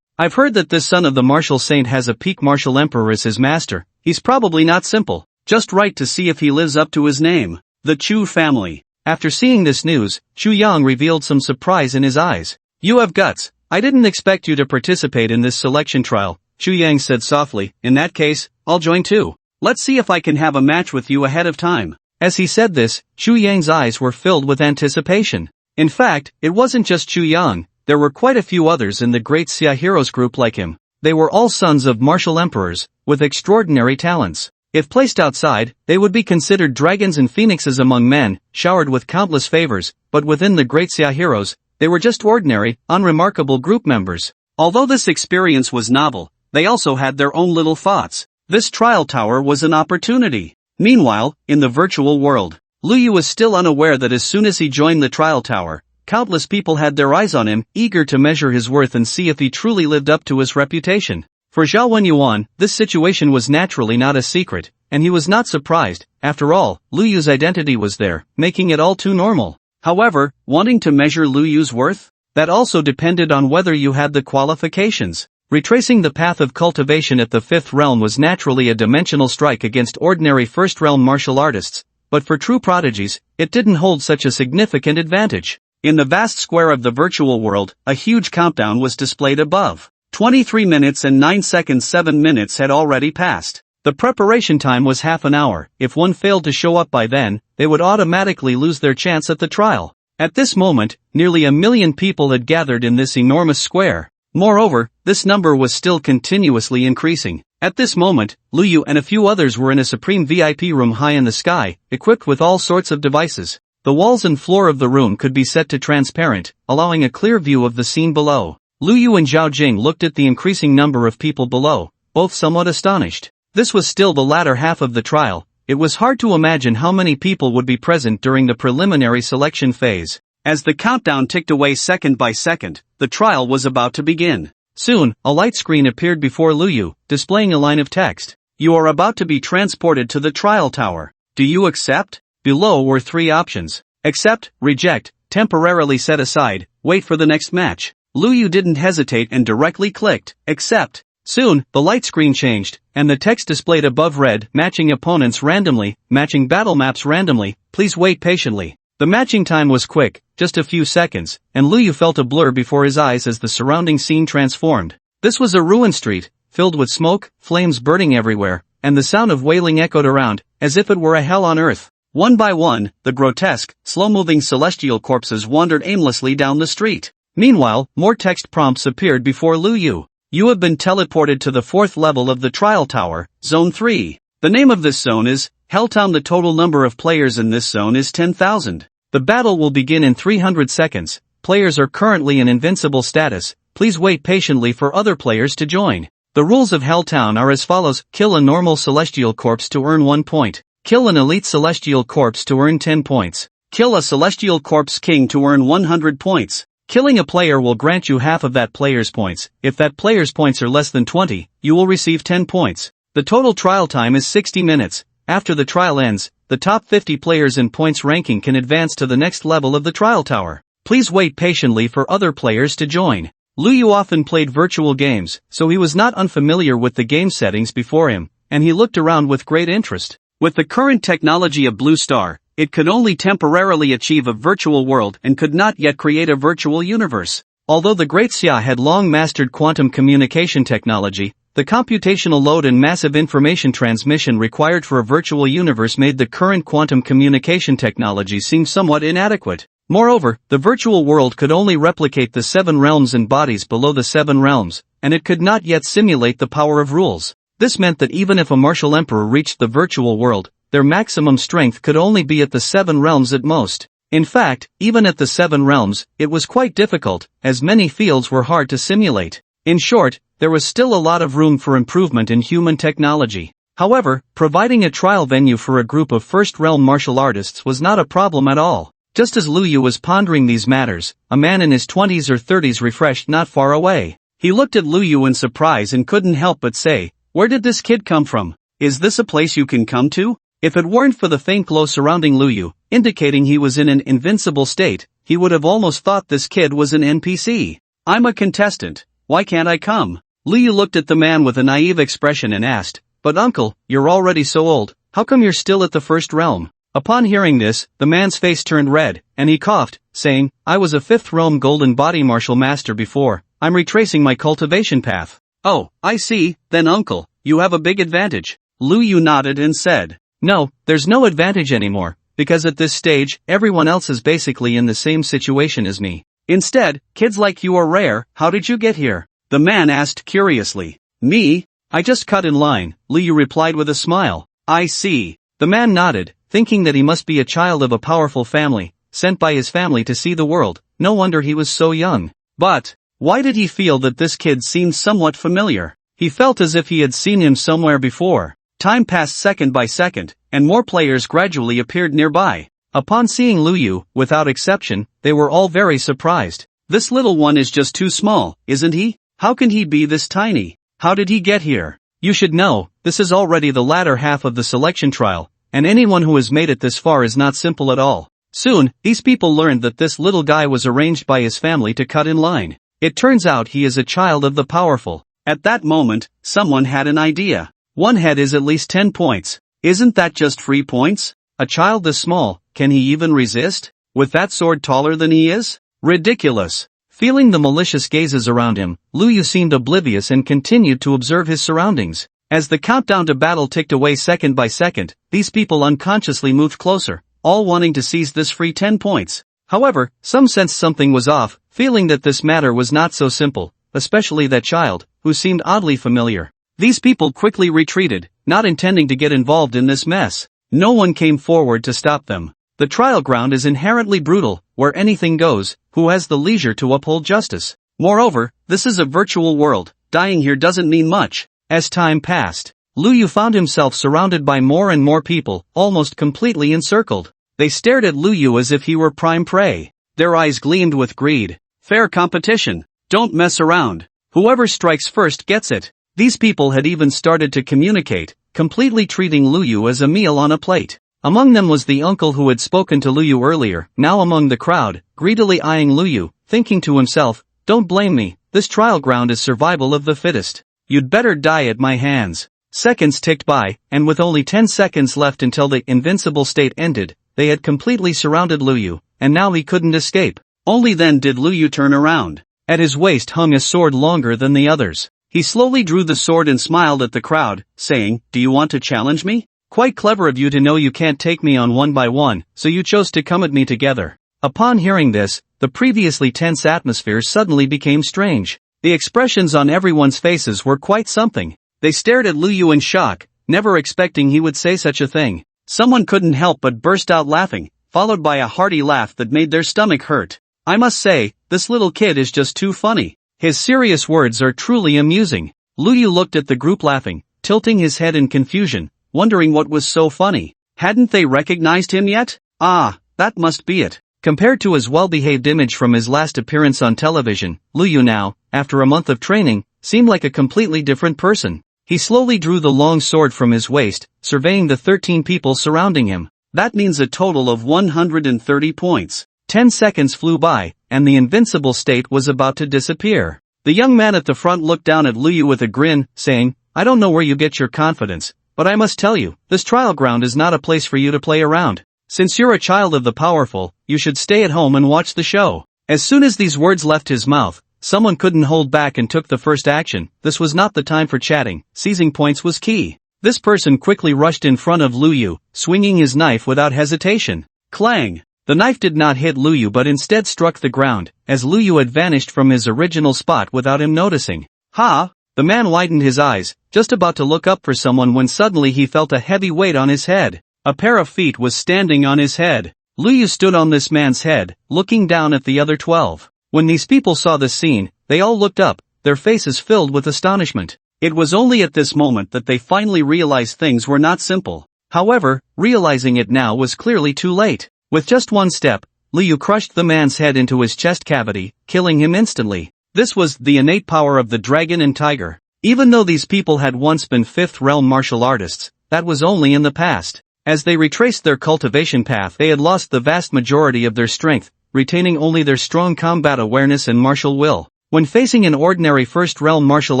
I've heard that this son of the martial saint has a peak martial emperor as his master. He's probably not simple, just right to see if he lives up to his name. The Chu family. After seeing this news, Chu Yang revealed some surprise in his eyes. You have guts. I didn't expect you to participate in this selection trial, Chu Yang said softly. In that case, I'll join too. Let's see if I can have a match with you ahead of time. As he said this, Chu Yang's eyes were filled with anticipation. In fact, it wasn't just Chu Yang, there were quite a few others in the Great Xia Heroes group like him. They were all sons of martial emperors, with extraordinary talents. If placed outside, they would be considered dragons and phoenixes among men, showered with countless favors, but within the Great Xia Heroes, they were just ordinary, unremarkable group members. Although this experience was novel, they also had their own little thoughts. This trial tower was an opportunity. Meanwhile, in the virtual world, Liu was still unaware that as soon as he joined the trial tower, countless people had their eyes on him, eager to measure his worth and see if he truly lived up to his reputation. For Zhao Wenyuan, this situation was naturally not a secret, and he was not surprised. After all, Liu's identity was there, making it all too normal. However, wanting to measure Liu's worth? That also depended on whether you had the qualifications. Retracing the path of cultivation at the fifth realm was naturally a dimensional strike against ordinary first realm martial artists, but for true prodigies, it didn't hold such a significant advantage. In the vast square of the virtual world, a huge countdown was displayed above. 23 minutes and 9 seconds. 7 minutes had already passed. The preparation time was half an hour. If one failed to show up by then, they would automatically lose their chance at the trial. At this moment, nearly 1 million people had gathered in this enormous square. Moreover, this number was still continuously increasing. At this moment, Luyu and a few others were in a supreme VIP room high in the sky, equipped with all sorts of devices. The walls and floor of the room could be set to transparent, allowing a clear view of the scene below. Luyu and Zhao Jing looked at the increasing number of people below, both somewhat astonished. This was still the latter half of the trial. It was hard to imagine how many people would be present during the preliminary selection phase. As the countdown ticked away second by second, the trial was about to begin. Soon, a light screen appeared before Luyu, displaying a line of text. You are about to be transported to the trial tower. Do you accept? Below were 3 options. Accept, reject, temporarily set aside, wait for the next match. Luyu didn't hesitate and directly clicked, accept. Soon, the light screen changed, and the text displayed above read, matching opponents randomly, matching battle maps randomly, please wait patiently. The matching time was quick, just a few seconds, and Luyu felt a blur before his eyes as the surrounding scene transformed. This was a ruined street, filled with smoke, flames burning everywhere, and the sound of wailing echoed around, as if it were a hell on earth. One by one, the grotesque, slow-moving celestial corpses wandered aimlessly down the street. Meanwhile, more text prompts appeared before Luyu. You have been teleported to the 4th level of the trial tower, Zone 3. The name of this zone is Helltown. The total number of players in this zone is 10,000. The battle will begin in 300 seconds. Players are currently in invincible status. Please wait patiently for other players to join. The rules of Helltown are as follows. Kill a normal celestial corpse to earn 1 point. Kill an elite celestial corpse to earn 10 points. Kill a celestial corpse king to earn 100 points. Killing a player will grant you half of that player's points. If that player's points are less than 20, you will receive 10 points. The total trial time is 60 minutes. After the trial ends, the top 50 players in points ranking can advance to the next level of the trial tower. Please wait patiently for other players to join. Luyu often played virtual games, so he was not unfamiliar with the game settings before him, and he looked around with great interest. With the current technology of Blue Star, it could only temporarily achieve a virtual world and could not yet create a virtual universe. Although the Great Xia had long mastered quantum communication technology, the computational load and massive information transmission required for a virtual universe made the current quantum communication technology seem somewhat inadequate. Moreover, the virtual world could only replicate the 7 realms and bodies below the 7 realms, and it could not yet simulate the power of rules. This meant that even if a martial emperor reached the virtual world, their maximum strength could only be at the 7 realms at most. In fact, even at the 7 realms, it was quite difficult, as many fields were hard to simulate. In short, there was still a lot of room for improvement in human technology. However, providing a trial venue for a group of first-realm martial artists was not a problem at all. Just as Luyu was pondering these matters, a man in his 20s or 30s refreshed not far away. He looked at Luyu in surprise and couldn't help but say, "Where did this kid come from? Is this a place you can come to?" If it weren't for the faint glow surrounding Luyu, indicating he was in an invincible state, he would have almost thought this kid was an NPC. "I'm a contestant. Why can't I come?" Luyu looked at the man with a naive expression and asked, "But uncle, you're already so old, how come you're still at the 1st realm?" Upon hearing this, the man's face turned red, and he coughed, saying, "I was a 5th realm golden body martial master before. I'm retracing my cultivation path." "Oh, I see, then uncle, you have a big advantage." Luyu nodded and said, "No, there's no advantage anymore, because at this stage, everyone else is basically in the same situation as me. Instead, kids like you are rare. How did you get here?" The man asked curiously. "Me? I just cut in line," Luyu replied with a smile. "I see." The man nodded, thinking that he must be a child of a powerful family, sent by his family to see the world. No wonder he was so young. But why did he feel that this kid seemed somewhat familiar? He felt as if he had seen him somewhere before. Time passed second by second, and more players gradually appeared nearby. Upon seeing Luyu, without exception, they were all very surprised. "This little one is just too small, isn't he? How can he be this tiny? How did he get here?" You should know, this is already the latter half of the selection trial, and anyone who has made it this far is not simple at all. Soon, these people learned that this little guy was arranged by his family to cut in line. It turns out he is a child of the powerful. At that moment, someone had an idea. One head is at least 10 points. Isn't that just free points? A child this small, can he even resist? With that sword taller than he is? Ridiculous. Feeling the malicious gazes around him, Lu Yu seemed oblivious and continued to observe his surroundings. As the countdown to battle ticked away second by second, these people unconsciously moved closer, all wanting to seize this free 10 points. However, some sensed something was off, feeling that this matter was not so simple, especially that child, who seemed oddly familiar. These people quickly retreated, not intending to get involved in this mess. No one came forward to stop them. The trial ground is inherently brutal, where anything goes. Who has the leisure to uphold justice? Moreover, this is a virtual world, dying here doesn't mean much. As time passed, Lu Yu found himself surrounded by more and more people, almost completely encircled. They stared at Lu Yu as if he were prime prey. Their eyes gleamed with greed. Fair competition. Don't mess around. Whoever strikes first gets it. These people had even started to communicate, completely treating Lu Yu as a meal on a plate. Among them was the uncle who had spoken to Lu Yu earlier, now among the crowd, greedily eyeing Lu Yu, thinking to himself, "Don't blame me, this trial ground is survival of the fittest. You'd better die at my hands." Seconds ticked by, and with only 10 seconds left until the invincible state ended, they had completely surrounded Lu Yu, and now he couldn't escape. Only then did Lu Yu turn around. At his waist hung a sword longer than the others. He slowly drew the sword and smiled at the crowd, saying, "Do you want to challenge me? Quite clever of you to know you can't take me on one by one, so you chose to come at me together." Upon hearing this, the previously tense atmosphere suddenly became strange. The expressions on everyone's faces were quite something. They stared at Lu Yu in shock, never expecting he would say such a thing. Someone couldn't help but burst out laughing, followed by a hearty laugh that made their stomach hurt. "I must say, this little kid is just too funny. His serious words are truly amusing." Lu Yu looked at the group laughing, tilting his head in confusion, wondering what was so funny. Hadn't they recognized him yet? Ah, that must be it. Compared to his well-behaved image from his last appearance on television, Lu Yu now, after a month of training, seemed like a completely different person. He slowly drew the long sword from his waist, surveying the 13 people surrounding him. That means a total of 130 points. 10 seconds flew by, and the invincible state was about to disappear. The young man at the front looked down at Lu Yu with a grin, saying, "I don't know where you get your confidence, but I must tell you, this trial ground is not a place for you to play around. Since you're a child of the powerful, you should stay at home and watch the show." As soon as these words left his mouth, someone couldn't hold back and took the first action. This was not the time for chatting, seizing points was key. This person quickly rushed in front of Lu Yu, swinging his knife without hesitation. Clang! The knife did not hit Lu Yu but instead struck the ground, as Lu Yu had vanished from his original spot without him noticing. "Ha!" The man widened his eyes, just about to look up for someone when suddenly he felt a heavy weight on his head. A pair of feet was standing on his head. Lu Yu stood on this man's head, looking down at the other 12. When these people saw this scene, they all looked up, their faces filled with astonishment. It was only at this moment that they finally realized things were not simple. However, realizing it now was clearly too late. With just one step, Lu Yu crushed the man's head into his chest cavity, killing him instantly. This was the innate power of the dragon and tiger. Even though these people had once been fifth realm martial artists, that was only in the past. As they retraced their cultivation path, they had lost the vast majority of their strength, retaining only their strong combat awareness and martial will. When facing an ordinary first realm martial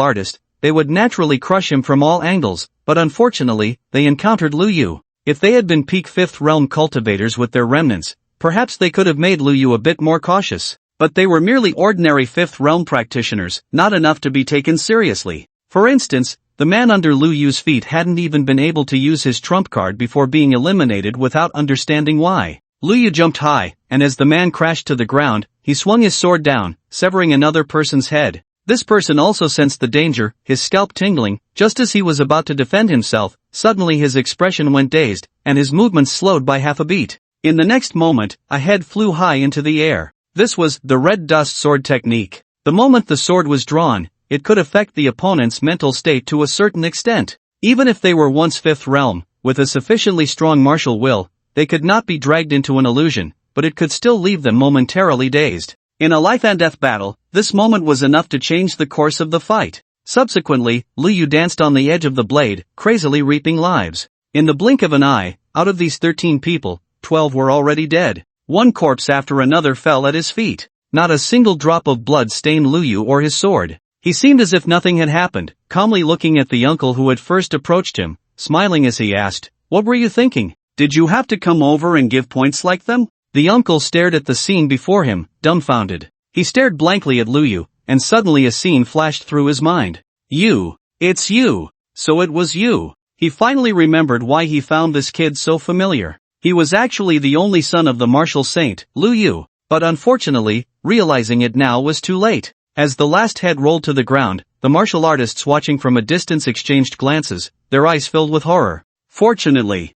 artist, they would naturally crush him from all angles, but unfortunately, they encountered Lu Yu. If they had been peak fifth realm cultivators with their remnants, perhaps they could have made Lu Yu a bit more cautious. But they were merely ordinary fifth realm practitioners, not enough to be taken seriously. For instance, the man under Lu Yu's feet hadn't even been able to use his trump card before being eliminated without understanding why. Lu Yu jumped high, and as the man crashed to the ground, he swung his sword down, severing another person's head. This person also sensed the danger, his scalp tingling. Just as he was about to defend himself, suddenly his expression went dazed, and his movements slowed by half a beat. In the next moment, a head flew high into the air. This was the red dust sword technique. The moment the sword was drawn, it could affect the opponent's mental state to a certain extent. Even if they were once fifth realm, with a sufficiently strong martial will, they could not be dragged into an illusion, but it could still leave them momentarily dazed. In a life and death battle, this moment was enough to change the course of the fight. Subsequently, Lu Yu danced on the edge of the blade, crazily reaping lives. In the blink of an eye, out of these 13 people, 12 were already dead. One corpse after another fell at his feet. Not a single drop of blood stained Lu Yu or his sword. He seemed as if nothing had happened, calmly looking at the uncle who had first approached him, smiling as he asked, "What were you thinking? Did you have to come over and give points like them?" The uncle stared at the scene before him, dumbfounded. He stared blankly at Lu Yu, and suddenly a scene flashed through his mind. You. It's you. So it was you. He finally remembered why he found this kid so familiar. He was actually the only son of the martial saint, Lu Yu. But unfortunately, realizing it now was too late. As the last head rolled to the ground, the martial artists watching from a distance exchanged glances, their eyes filled with horror. Fortunately,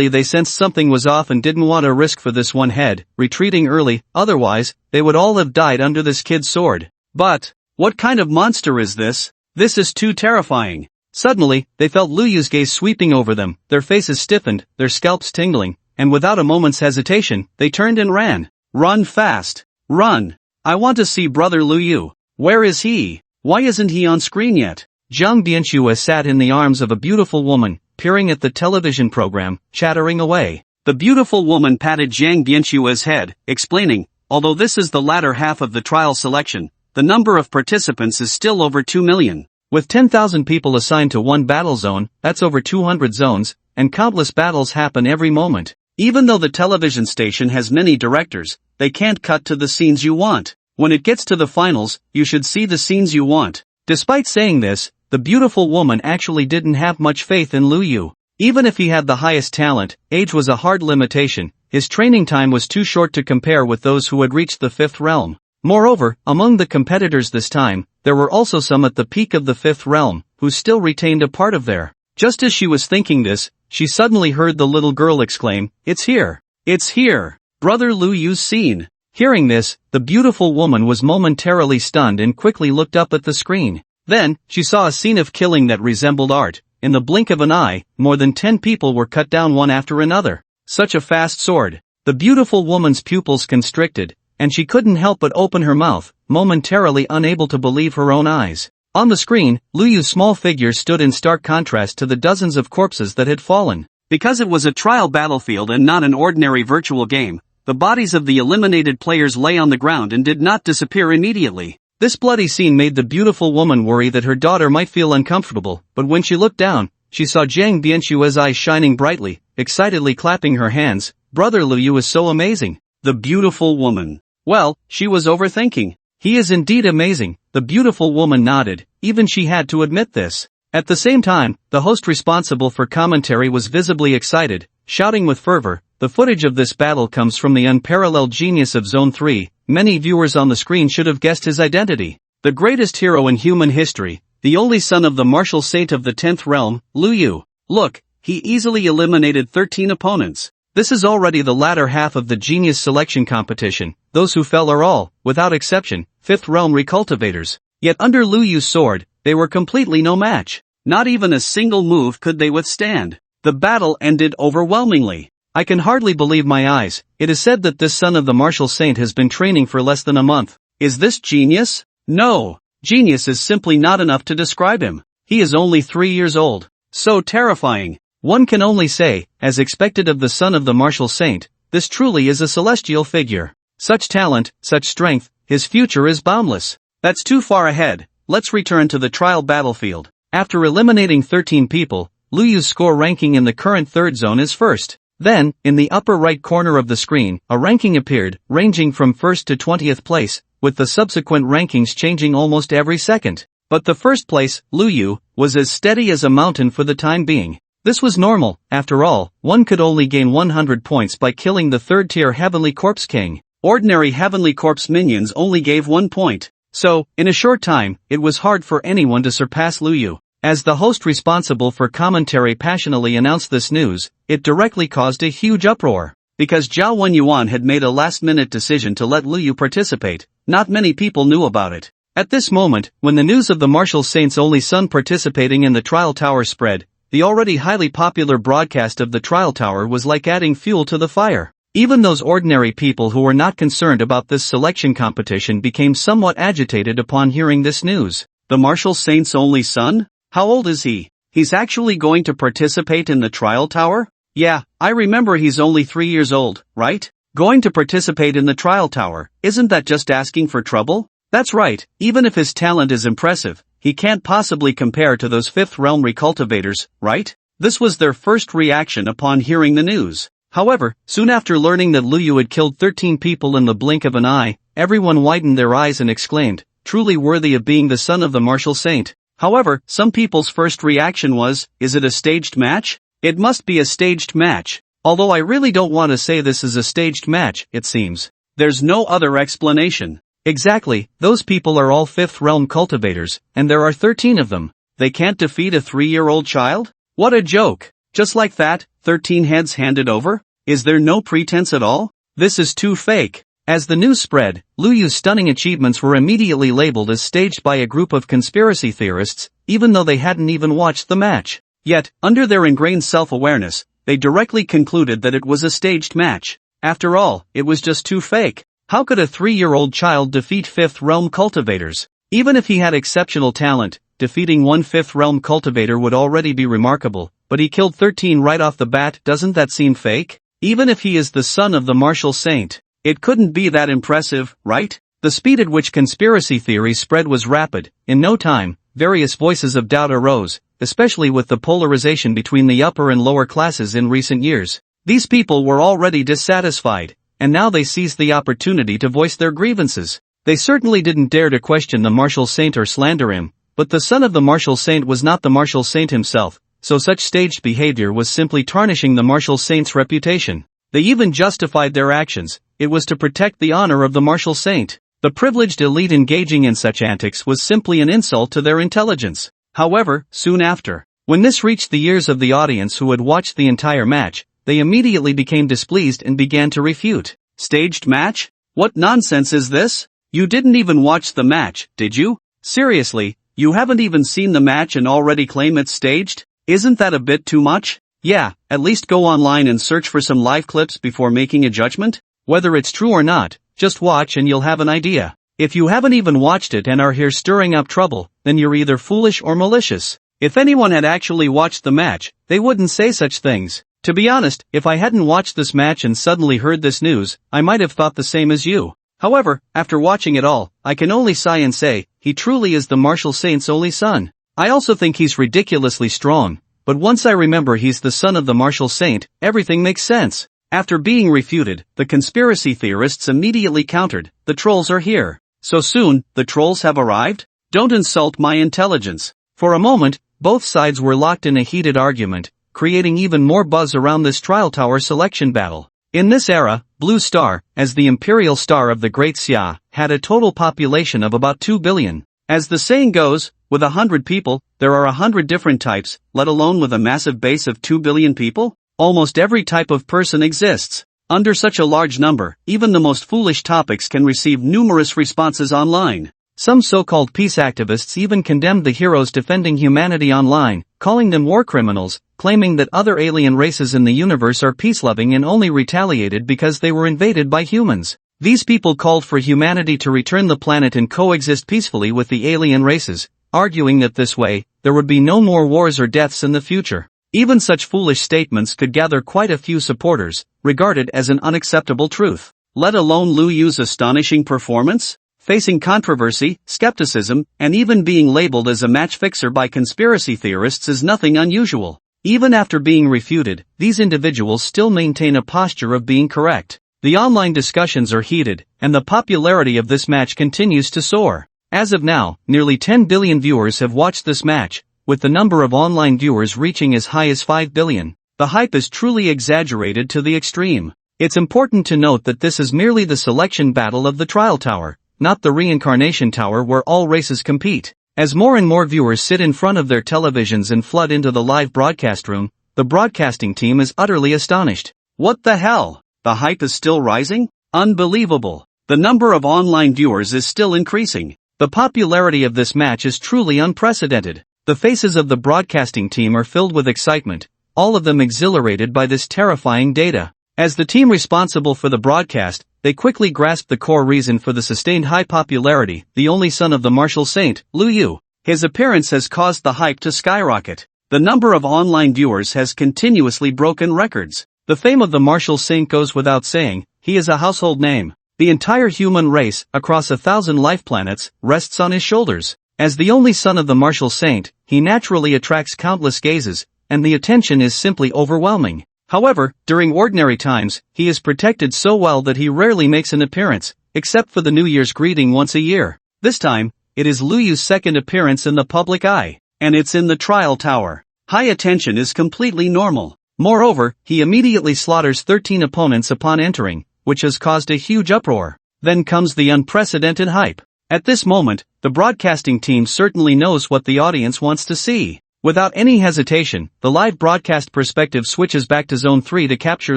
they sensed something was off and didn't want to risk for this one head, retreating early, otherwise, they would all have died under this kid's sword. But, what kind of monster is this? This is too terrifying. Suddenly, they felt Lu Yu's gaze sweeping over them, their faces stiffened, their scalps tingling, and without a moment's hesitation, they turned and ran. Run fast! Run! I want to see brother Lu Yu. Where is he? Why isn't he on screen yet? Zhang Bianxue sat in the arms of a beautiful woman, peering at the television program, chattering away. The beautiful woman patted Zhang Bianxue's head, explaining, although this is the latter half of the trial selection, the number of participants is still over 2 million. With 10,000 people assigned to one battle zone, that's over 200 zones, and countless battles happen every moment. Even though the television station has many directors, they can't cut to the scenes you want. When it gets to the finals, you should see the scenes you want. Despite saying this, the beautiful woman actually didn't have much faith in Lu Yu. Even if he had the highest talent, age was a hard limitation. His training time was too short to compare with those who had reached the fifth realm. Moreover, among the competitors this time, there were also some at the peak of the fifth realm, who still retained a part of their. Just as she was thinking this, she suddenly heard the little girl exclaim, "It's here! It's here! Brother Lu Yu's scene!" Hearing this, the beautiful woman was momentarily stunned and quickly looked up at the screen. Then, she saw a scene of killing that resembled art. In the blink of an eye, more than 10 people were cut down one after another. Such a fast sword. The beautiful woman's pupils constricted, and she couldn't help but open her mouth, momentarily unable to believe her own eyes. On the screen, Lu Yu's small figure stood in stark contrast to the dozens of corpses that had fallen. Because it was a trial battlefield and not an ordinary virtual game, the bodies of the eliminated players lay on the ground and did not disappear immediately. This bloody scene made the beautiful woman worry that her daughter might feel uncomfortable, but when she looked down, she saw Zhang Bianxue's eyes shining brightly, excitedly clapping her hands. Brother Lu Yu is so amazing. The beautiful woman. Well, she was overthinking. He is indeed amazing. The beautiful woman nodded, even she had to admit this. At the same time, the host responsible for commentary was visibly excited, shouting with fervor, "The footage of this battle comes from the unparalleled genius of Zone 3, many viewers on the screen should have guessed his identity. The greatest hero in human history, the only son of the martial saint of the 10th realm, Lu Yu. Look, he easily eliminated 13 opponents. This is already the latter half of the genius selection competition. Those who fell are all, without exception, 5th realm recultivators. Yet under Lu Yu's sword, they were completely no match. Not even a single move could they withstand. The battle ended overwhelmingly. I can hardly believe my eyes. It is said that this son of the martial saint has been training for less than a month. Is this genius? No. Genius is simply not enough to describe him. He is only 3 years old. So terrifying. One can only say, as expected of the son of the martial saint, this truly is a celestial figure. Such talent, such strength, his future is boundless. That's too far ahead. Let's return to the trial battlefield. After eliminating 13 people, Lu Yu's score ranking in the current third zone is first. Then, in the upper right corner of the screen, a ranking appeared, ranging from 1st to 20th place, with the subsequent rankings changing almost every second. But the first place, Lu Yu, was as steady as a mountain for the time being. This was normal. After all, one could only gain 100 points by killing the third-tier Heavenly Corpse King. Ordinary Heavenly Corpse minions only gave 1 point. So, in a short time, it was hard for anyone to surpass Lu Yu. As the host responsible for commentary passionately announced this news, it directly caused a huge uproar. Because Zhao Wenyuan had made a last-minute decision to let Lu Yu participate, not many people knew about it. At this moment, when the news of the martial saint's only son participating in the trial tower spread, the already highly popular broadcast of the trial tower was like adding fuel to the fire. Even those ordinary people who were not concerned about this selection competition became somewhat agitated upon hearing this news. The martial saint's only son? How old is he? He's actually going to participate in the trial tower? Yeah, I remember he's only 3 years old, right? Going to participate in the trial tower, isn't that just asking for trouble? That's right, even if his talent is impressive, he can't possibly compare to those 5th realm recultivators, right? This was their first reaction upon hearing the news. However, soon after learning that Liu Yu had killed 13 people in the blink of an eye, everyone widened their eyes and exclaimed, "Truly worthy of being the son of the martial saint." However, some people's first reaction was, is it a staged match? It must be a staged match. Although I really don't want to say this is a staged match, it seems. There's no other explanation. Exactly, those people are all 5th realm cultivators, and there are 13 of them. They can't defeat a 3-year-old child? What a joke. Just like that, 13 heads handed over? Is there no pretense at all? This is too fake. As the news spread, Liu Yu's stunning achievements were immediately labeled as staged by a group of conspiracy theorists, even though they hadn't even watched the match. Yet, under their ingrained self-awareness, they directly concluded that it was a staged match. After all, it was just too fake. How could a 3-year-old child defeat 5th realm cultivators? Even if he had exceptional talent, defeating one 5th realm cultivator would already be remarkable, but he killed 13 right off the bat. Doesn't that seem fake? Even if he is the son of the martial saint, it couldn't be that impressive, right? The speed at which conspiracy theories spread was rapid. In no time, various voices of doubt arose, especially with the polarization between the upper and lower classes in recent years. These people were already dissatisfied, and now they seized the opportunity to voice their grievances. They certainly didn't dare to question the martial saint or slander him, but the son of the martial saint was not the martial saint himself, so such staged behavior was simply tarnishing the martial saint's reputation. They even justified their actions. It was to protect the honor of the martial saint. The privileged elite engaging in such antics was simply an insult to their intelligence. However, soon after, when this reached the ears of the audience who had watched the entire match, they immediately became displeased and began to refute. Staged match? What nonsense is this? You didn't even watch the match, did you? Seriously, you haven't even seen the match and already claim it's staged? Isn't that a bit too much? Yeah, at least go online and search for some live clips before making a judgment. Whether it's true or not, just watch and you'll have an idea. If you haven't even watched it and are here stirring up trouble, then you're either foolish or malicious. If anyone had actually watched the match, they wouldn't say such things. To be honest, if I hadn't watched this match and suddenly heard this news, I might have thought the same as you. However, after watching it all, I can only sigh and say, he truly is the martial saint's only son. I also think he's ridiculously strong, but once I remember he's the son of the martial saint, everything makes sense. After being refuted, the conspiracy theorists immediately countered, the trolls are here. So soon, the trolls have arrived? Don't insult my intelligence. For a moment, both sides were locked in a heated argument, creating even more buzz around this trial tower selection battle. In this era, Blue Star, as the imperial star of the Great Xia, had a total population of about 2 billion. As the saying goes, with 100 people, there are 100 different types, let alone with a massive base of 2 billion people? Almost every type of person exists. Under such a large number, even the most foolish topics can receive numerous responses online. Some so-called peace activists even condemned the heroes defending humanity online, calling them war criminals, claiming that other alien races in the universe are peace-loving and only retaliated because they were invaded by humans. These people called for humanity to return the planet and coexist peacefully with the alien races, arguing that this way, there would be no more wars or deaths in the future. Even such foolish statements could gather quite a few supporters, regarded as an unacceptable truth. Let alone Liu Yu's astonishing performance? Facing controversy, skepticism, and even being labeled as a match fixer by conspiracy theorists is nothing unusual. Even after being refuted, these individuals still maintain a posture of being correct. The online discussions are heated, and the popularity of this match continues to soar. As of now, nearly 10 billion viewers have watched this match, with the number of online viewers reaching as high as 5 billion. The hype is truly exaggerated to the extreme. It's important to note that this is merely the selection battle of the trial tower, not the reincarnation tower where all races compete. As more and more viewers sit in front of their televisions and flood into the live broadcast room, the broadcasting team is utterly astonished. What the hell? The hype is still rising? Unbelievable. The number of online viewers is still increasing. The popularity of this match is truly unprecedented. The faces of the broadcasting team are filled with excitement, all of them exhilarated by this terrifying data. As the team responsible for the broadcast, they quickly grasped the core reason for the sustained high popularity, the only son of the martial saint, Liu Yu. His appearance has caused the hype to skyrocket. The number of online viewers has continuously broken records. The fame of the martial saint goes without saying, he is a household name. The entire human race, across 1,000 life planets, rests on his shoulders. As the only son of the martial saint, he naturally attracts countless gazes, and the attention is simply overwhelming. However, during ordinary times, he is protected so well that he rarely makes an appearance, except for the New Year's greeting once a year. This time, it is Luyu's second appearance in the public eye, and it's in the trial tower. High attention is completely normal. Moreover, he immediately slaughters 13 opponents upon entering, which has caused a huge uproar. Then comes the unprecedented hype. At this moment, the broadcasting team certainly knows what the audience wants to see. Without any hesitation, the live broadcast perspective switches back to Zone 3 to capture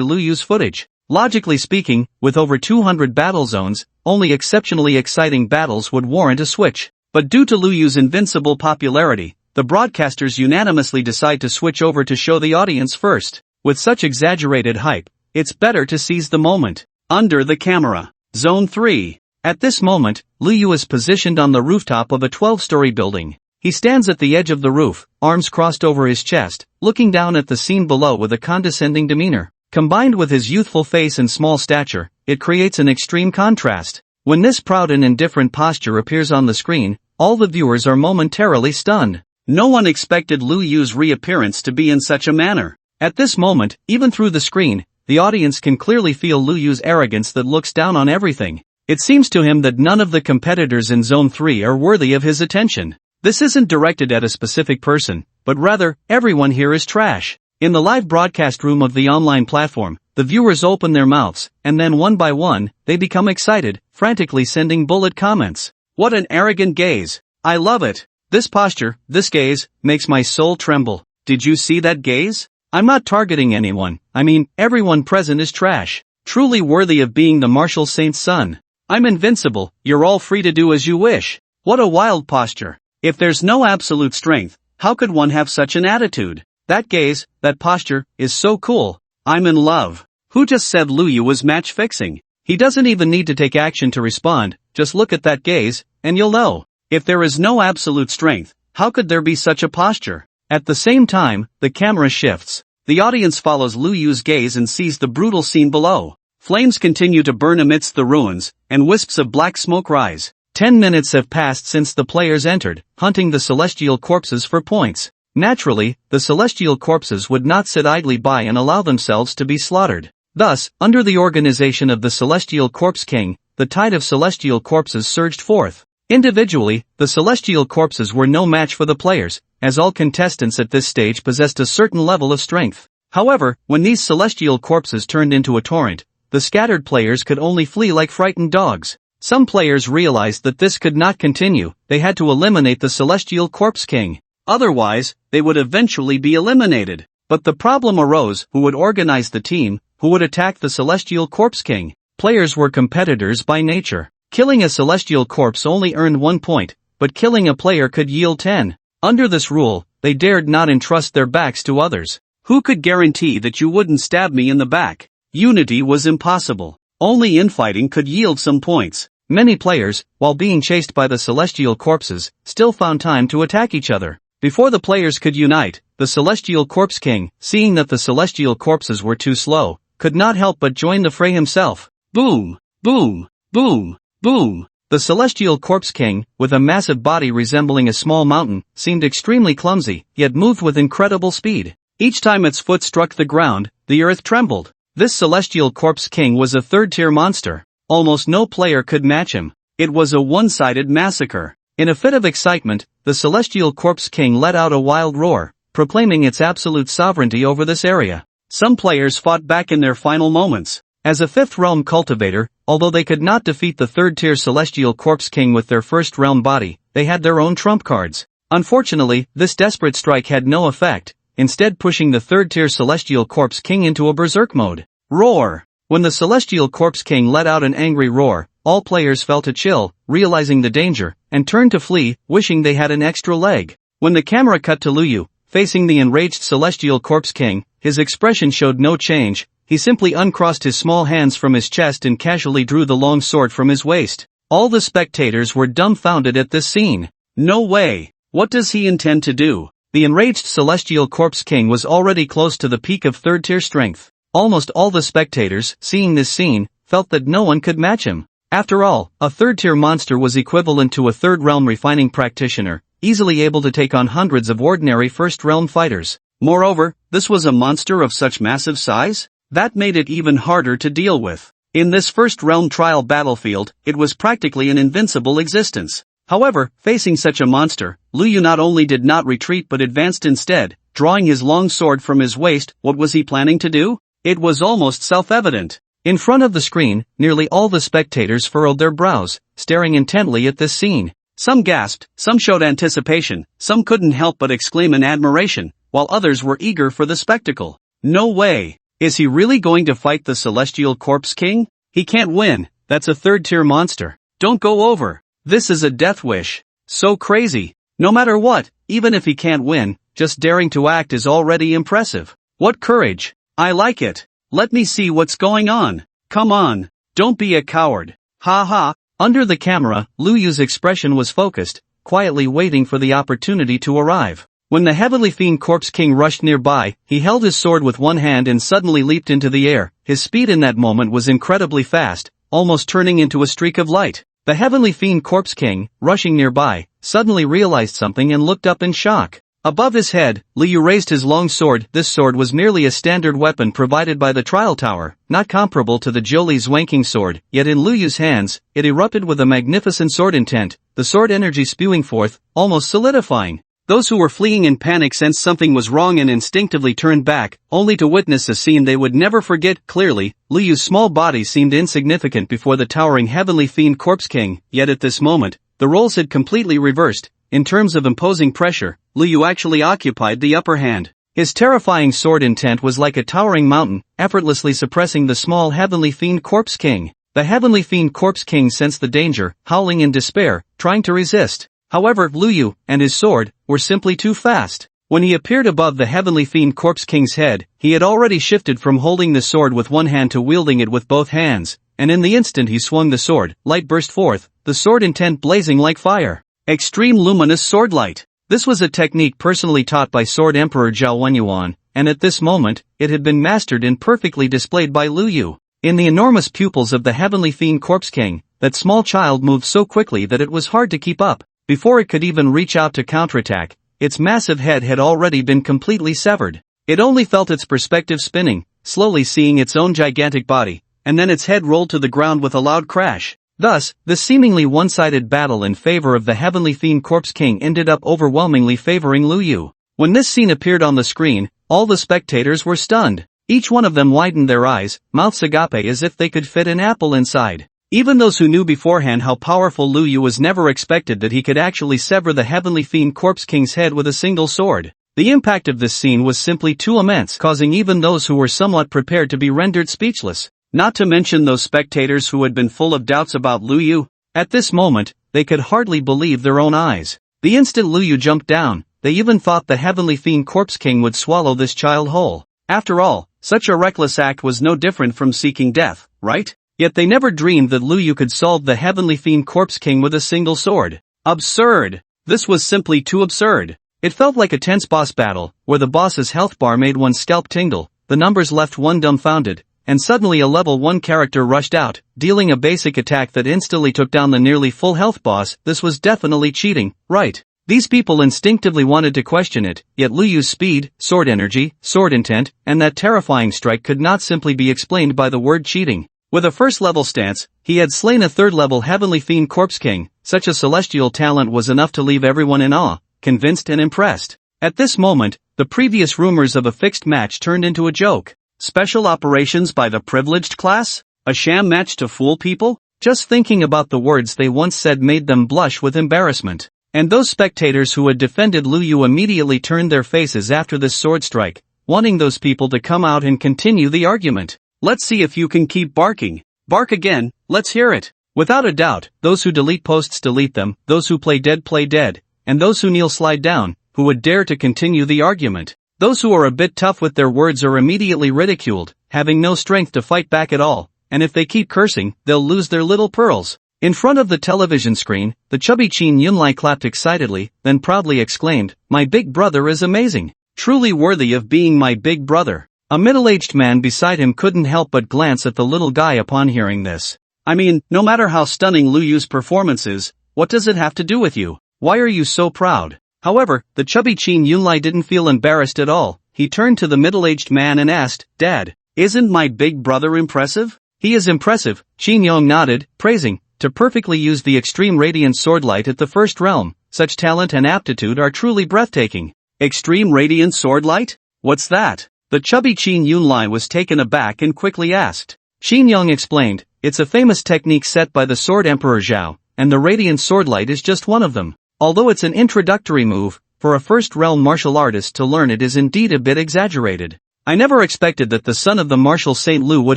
Luyu's footage. Logically speaking, with over 200 battle zones, only exceptionally exciting battles would warrant a switch. But due to Luyu's invincible popularity, the broadcasters unanimously decide to switch over to show the audience first. With such exaggerated hype, it's better to seize the moment. Under the camera. Zone 3. At this moment, Luyu is positioned on the rooftop of a 12-story building. He stands at the edge of the roof, arms crossed over his chest, looking down at the scene below with a condescending demeanor. Combined with his youthful face and small stature, it creates an extreme contrast. When this proud and indifferent posture appears on the screen, all the viewers are momentarily stunned. No one expected Luyu's reappearance to be in such a manner. At this moment, even through the screen, the audience can clearly feel Luyu's arrogance that looks down on everything. It seems to him that none of the competitors in Zone 3 are worthy of his attention. This isn't directed at a specific person, but rather, everyone here is trash. In the live broadcast room of the online platform, the viewers open their mouths, and then one by one, they become excited, frantically sending bullet comments. What an arrogant gaze. I love it. This posture, this gaze, makes my soul tremble. Did you see that gaze? I'm not targeting anyone, I mean, everyone present is trash. Truly worthy of being the martial saint's son. I'm invincible, you're all free to do as you wish. What a wild posture. If there's no absolute strength, how could one have such an attitude? That gaze, that posture, is so cool. I'm in love. Who just said Luyu was match fixing? He doesn't even need to take action to respond, just look at that gaze, and you'll know. If there is no absolute strength, how could there be such a posture? At the same time, the camera shifts. The audience follows Luyu's gaze and sees the brutal scene below. Flames continue to burn amidst the ruins, and wisps of black smoke rise. 10 minutes have passed since the players entered, hunting the celestial corpses for points. Naturally, the celestial corpses would not sit idly by and allow themselves to be slaughtered. Thus, under the organization of the Celestial Corpse King, the tide of celestial corpses surged forth. Individually, the celestial corpses were no match for the players, as all contestants at this stage possessed a certain level of strength. However, when these celestial corpses turned into a torrent, the scattered players could only flee like frightened dogs. Some players realized that this could not continue, they had to eliminate the Celestial Corpse King. Otherwise, they would eventually be eliminated. But the problem arose: who would organize the team, who would attack the Celestial Corpse King? Players were competitors by nature. Killing a celestial corpse only earned 1 point, but killing a player could yield 10. Under this rule, they dared not entrust their backs to others. Who could guarantee that you wouldn't stab me in the back? Unity was impossible. Only infighting could yield some points. Many players, while being chased by the celestial corpses, still found time to attack each other. Before the players could unite, the Celestial Corpse King, seeing that the celestial corpses were too slow, could not help but join the fray himself. Boom! Boom! Boom! Boom! The Celestial Corpse King, with a massive body resembling a small mountain, seemed extremely clumsy, yet moved with incredible speed. Each time its foot struck the ground, the earth trembled. This Celestial Corpse King was a third-tier monster. Almost no player could match him. It was a one-sided massacre. In a fit of excitement, the Celestial Corpse King let out a wild roar, proclaiming its absolute sovereignty over this area. Some players fought back in their final moments. As a fifth realm cultivator, although they could not defeat the third-tier Celestial Corpse King with their first realm body, they had their own trump cards. Unfortunately, this desperate strike had no effect, instead pushing the third-tier Celestial Corpse King into a berserk mode. Roar! When the Celestial Corpse King let out an angry roar, all players felt a chill, realizing the danger, and turned to flee, wishing they had an extra leg. When the camera cut to Luyu, facing the enraged Celestial Corpse King, his expression showed no change. He simply uncrossed his small hands from his chest and casually drew the long sword from his waist. All the spectators were dumbfounded at this scene. No way! What does he intend to do? The enraged Celestial Corpse King was already close to the peak of third-tier strength. Almost all the spectators, seeing this scene, felt that no one could match him. After all, a third-tier monster was equivalent to a third-realm refining practitioner, easily able to take on hundreds of ordinary first-realm fighters. Moreover, This was a monster of such massive size? That made it even harder to deal with. In this first realm trial battlefield, it was practically an invincible existence. However, facing such a monster, Lu Yu not only did not retreat but advanced instead, drawing his long sword from his waist. What was he planning to do? It was almost self-evident. In front of the screen, nearly all the spectators furrowed their brows, staring intently at this scene. Some gasped, some showed anticipation, some couldn't help but exclaim in admiration, while others were eager for the spectacle. No way! Is he really going to fight the Celestial Corpse King? He can't win, that's a third-tier monster. Don't go over. This is a death wish. So crazy. No matter what, even if he can't win, just daring to act is already impressive. What courage. I like it. Let me see what's going on. Come on. Don't be a coward. Ha ha. Under the camera, Lu Yu's expression was focused, quietly waiting for the opportunity to arrive. When the Heavenly Fiend Corpse King rushed nearby, he held his sword with one hand and suddenly leaped into the air. His speed in that moment was incredibly fast, almost turning into a streak of light. The Heavenly Fiend Corpse King, rushing nearby, suddenly realized something and looked up in shock. Above his head, Lu Yu raised his long sword. This sword was merely a standard weapon provided by the trial tower, not comparable to the Jolie's wanking sword, yet in Lu Yu's hands, it erupted with a magnificent sword intent, the sword energy spewing forth, almost solidifying. Those who were fleeing in panic sensed something was wrong and instinctively turned back, only to witness a scene they would never forget. Clearly, Lu Yu's small body seemed insignificant before the towering Heavenly Fiend Corpse King, yet at this moment, the roles had completely reversed. In terms of imposing pressure, Lu Yu actually occupied the upper hand. His terrifying sword intent was like a towering mountain, effortlessly suppressing the small Heavenly Fiend Corpse King. The Heavenly Fiend Corpse King sensed the danger, howling in despair, trying to resist. However, Lu Yu, and his sword, were simply too fast. When he appeared above the Heavenly Fiend Corpse King's head, he had already shifted from holding the sword with one hand to wielding it with both hands, and in the instant he swung the sword, light burst forth, the sword intent blazing like fire. Extreme luminous sword light. This was a technique personally taught by Sword Emperor Zhao Wenyuan, and at this moment, it had been mastered and perfectly displayed by Lu Yu. In the enormous pupils of the Heavenly Fiend Corpse King, that small child moved so quickly that it was hard to keep up. Before it could even reach out to counterattack, its massive head had already been completely severed. It only felt its perspective spinning, slowly seeing its own gigantic body, and then its head rolled to the ground with a loud crash. Thus, the seemingly one-sided battle in favor of the Heavenly Fiend Corpse King ended up overwhelmingly favoring Lu Yu. When this scene appeared on the screen, all the spectators were stunned. Each one of them widened their eyes, mouths agape as if they could fit an apple inside. Even those who knew beforehand how powerful Lu Yu was never expected that he could actually sever the Heavenly Fiend Corpse King's head with a single sword. The impact of this scene was simply too immense, causing even those who were somewhat prepared to be rendered speechless. Not to mention those spectators who had been full of doubts about Lu Yu. At this moment, they could hardly believe their own eyes. The instant Lu Yu jumped down, they even thought the Heavenly Fiend Corpse King would swallow this child whole. After all, such a reckless act was no different from seeking death, right? Yet they never dreamed that Lu Yu could solve the Heavenly Fiend Corpse King with a single sword. Absurd! This was simply too absurd. It felt like a tense boss battle, where the boss's health bar made one's scalp tingle, the numbers left one dumbfounded, and suddenly a level 1 character rushed out, dealing a basic attack that instantly took down the nearly full health boss. This was definitely cheating, right? These people instinctively wanted to question it, yet Lu Yu's speed, sword energy, sword intent, and that terrifying strike could not simply be explained by the word cheating. With a first-level stance, he had slain a third-level Heavenly Fiend Corpse King. Such a celestial talent was enough to leave everyone in awe, convinced and impressed. At this moment, the previous rumors of a fixed match turned into a joke. Special operations by the privileged class? A sham match to fool people? Just thinking about the words they once said made them blush with embarrassment. And those spectators who had defended Lu Yu immediately turned their faces after this sword strike, wanting those people to come out and continue the argument. Let's see if you can keep barking. Bark again, let's hear it. Without a doubt, those who delete posts delete them, those who play dead, and those who kneel slide down, who would dare to continue the argument. Those who are a bit tough with their words are immediately ridiculed, having no strength to fight back at all, and if they keep cursing, they'll lose their little pearls. In front of the television screen, the chubby Qin Yunlai clapped excitedly, then proudly exclaimed, "My big brother is amazing. Truly worthy of being my big brother." A middle-aged man beside him couldn't help but glance at the little guy upon hearing this. I mean, no matter how stunning Lu Yu's performance is, what does it have to do with you? Why are you so proud? However, the chubby Qin Yunlai didn't feel embarrassed at all. he turned to the middle-aged man and asked, "Dad, isn't my big brother impressive?" "He is impressive," Shin Young nodded, praising, "to perfectly use the extreme radiant sword light at the first realm. Such talent and aptitude are truly breathtaking." "Extreme radiant sword light? What's that?" The chubby Shin Yunlai was taken aback and quickly asked. Shin Young explained, "It's a famous technique set by the Sword Emperor Zhao, and the radiant sword light is just one of them. Although it's an introductory move, for a first-realm martial artist to learn it is indeed a bit exaggerated. I never expected that the son of the martial Saint Lu would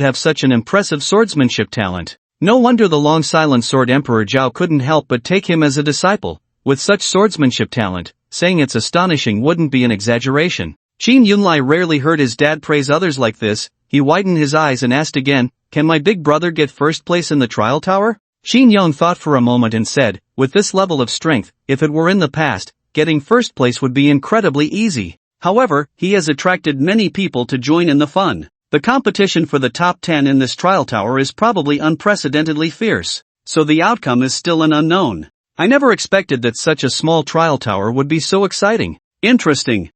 have such an impressive swordsmanship talent. No wonder the long silent Sword Emperor Zhao couldn't help but take him as a disciple. With such swordsmanship talent, saying it's astonishing wouldn't be an exaggeration." Shin Yunlai rarely heard his dad praise others like this. He widened his eyes and asked again, "Can my big brother get first place in the trial tower?" Shin Young thought for a moment and said, "With this level of strength, if it were in the past, getting first place would be incredibly easy. However, he has attracted many people to join in the fun. The competition for the top 10 in this trial tower is probably unprecedentedly fierce, so the outcome is still an unknown. I never expected that such a small trial tower would be so exciting." "Interesting.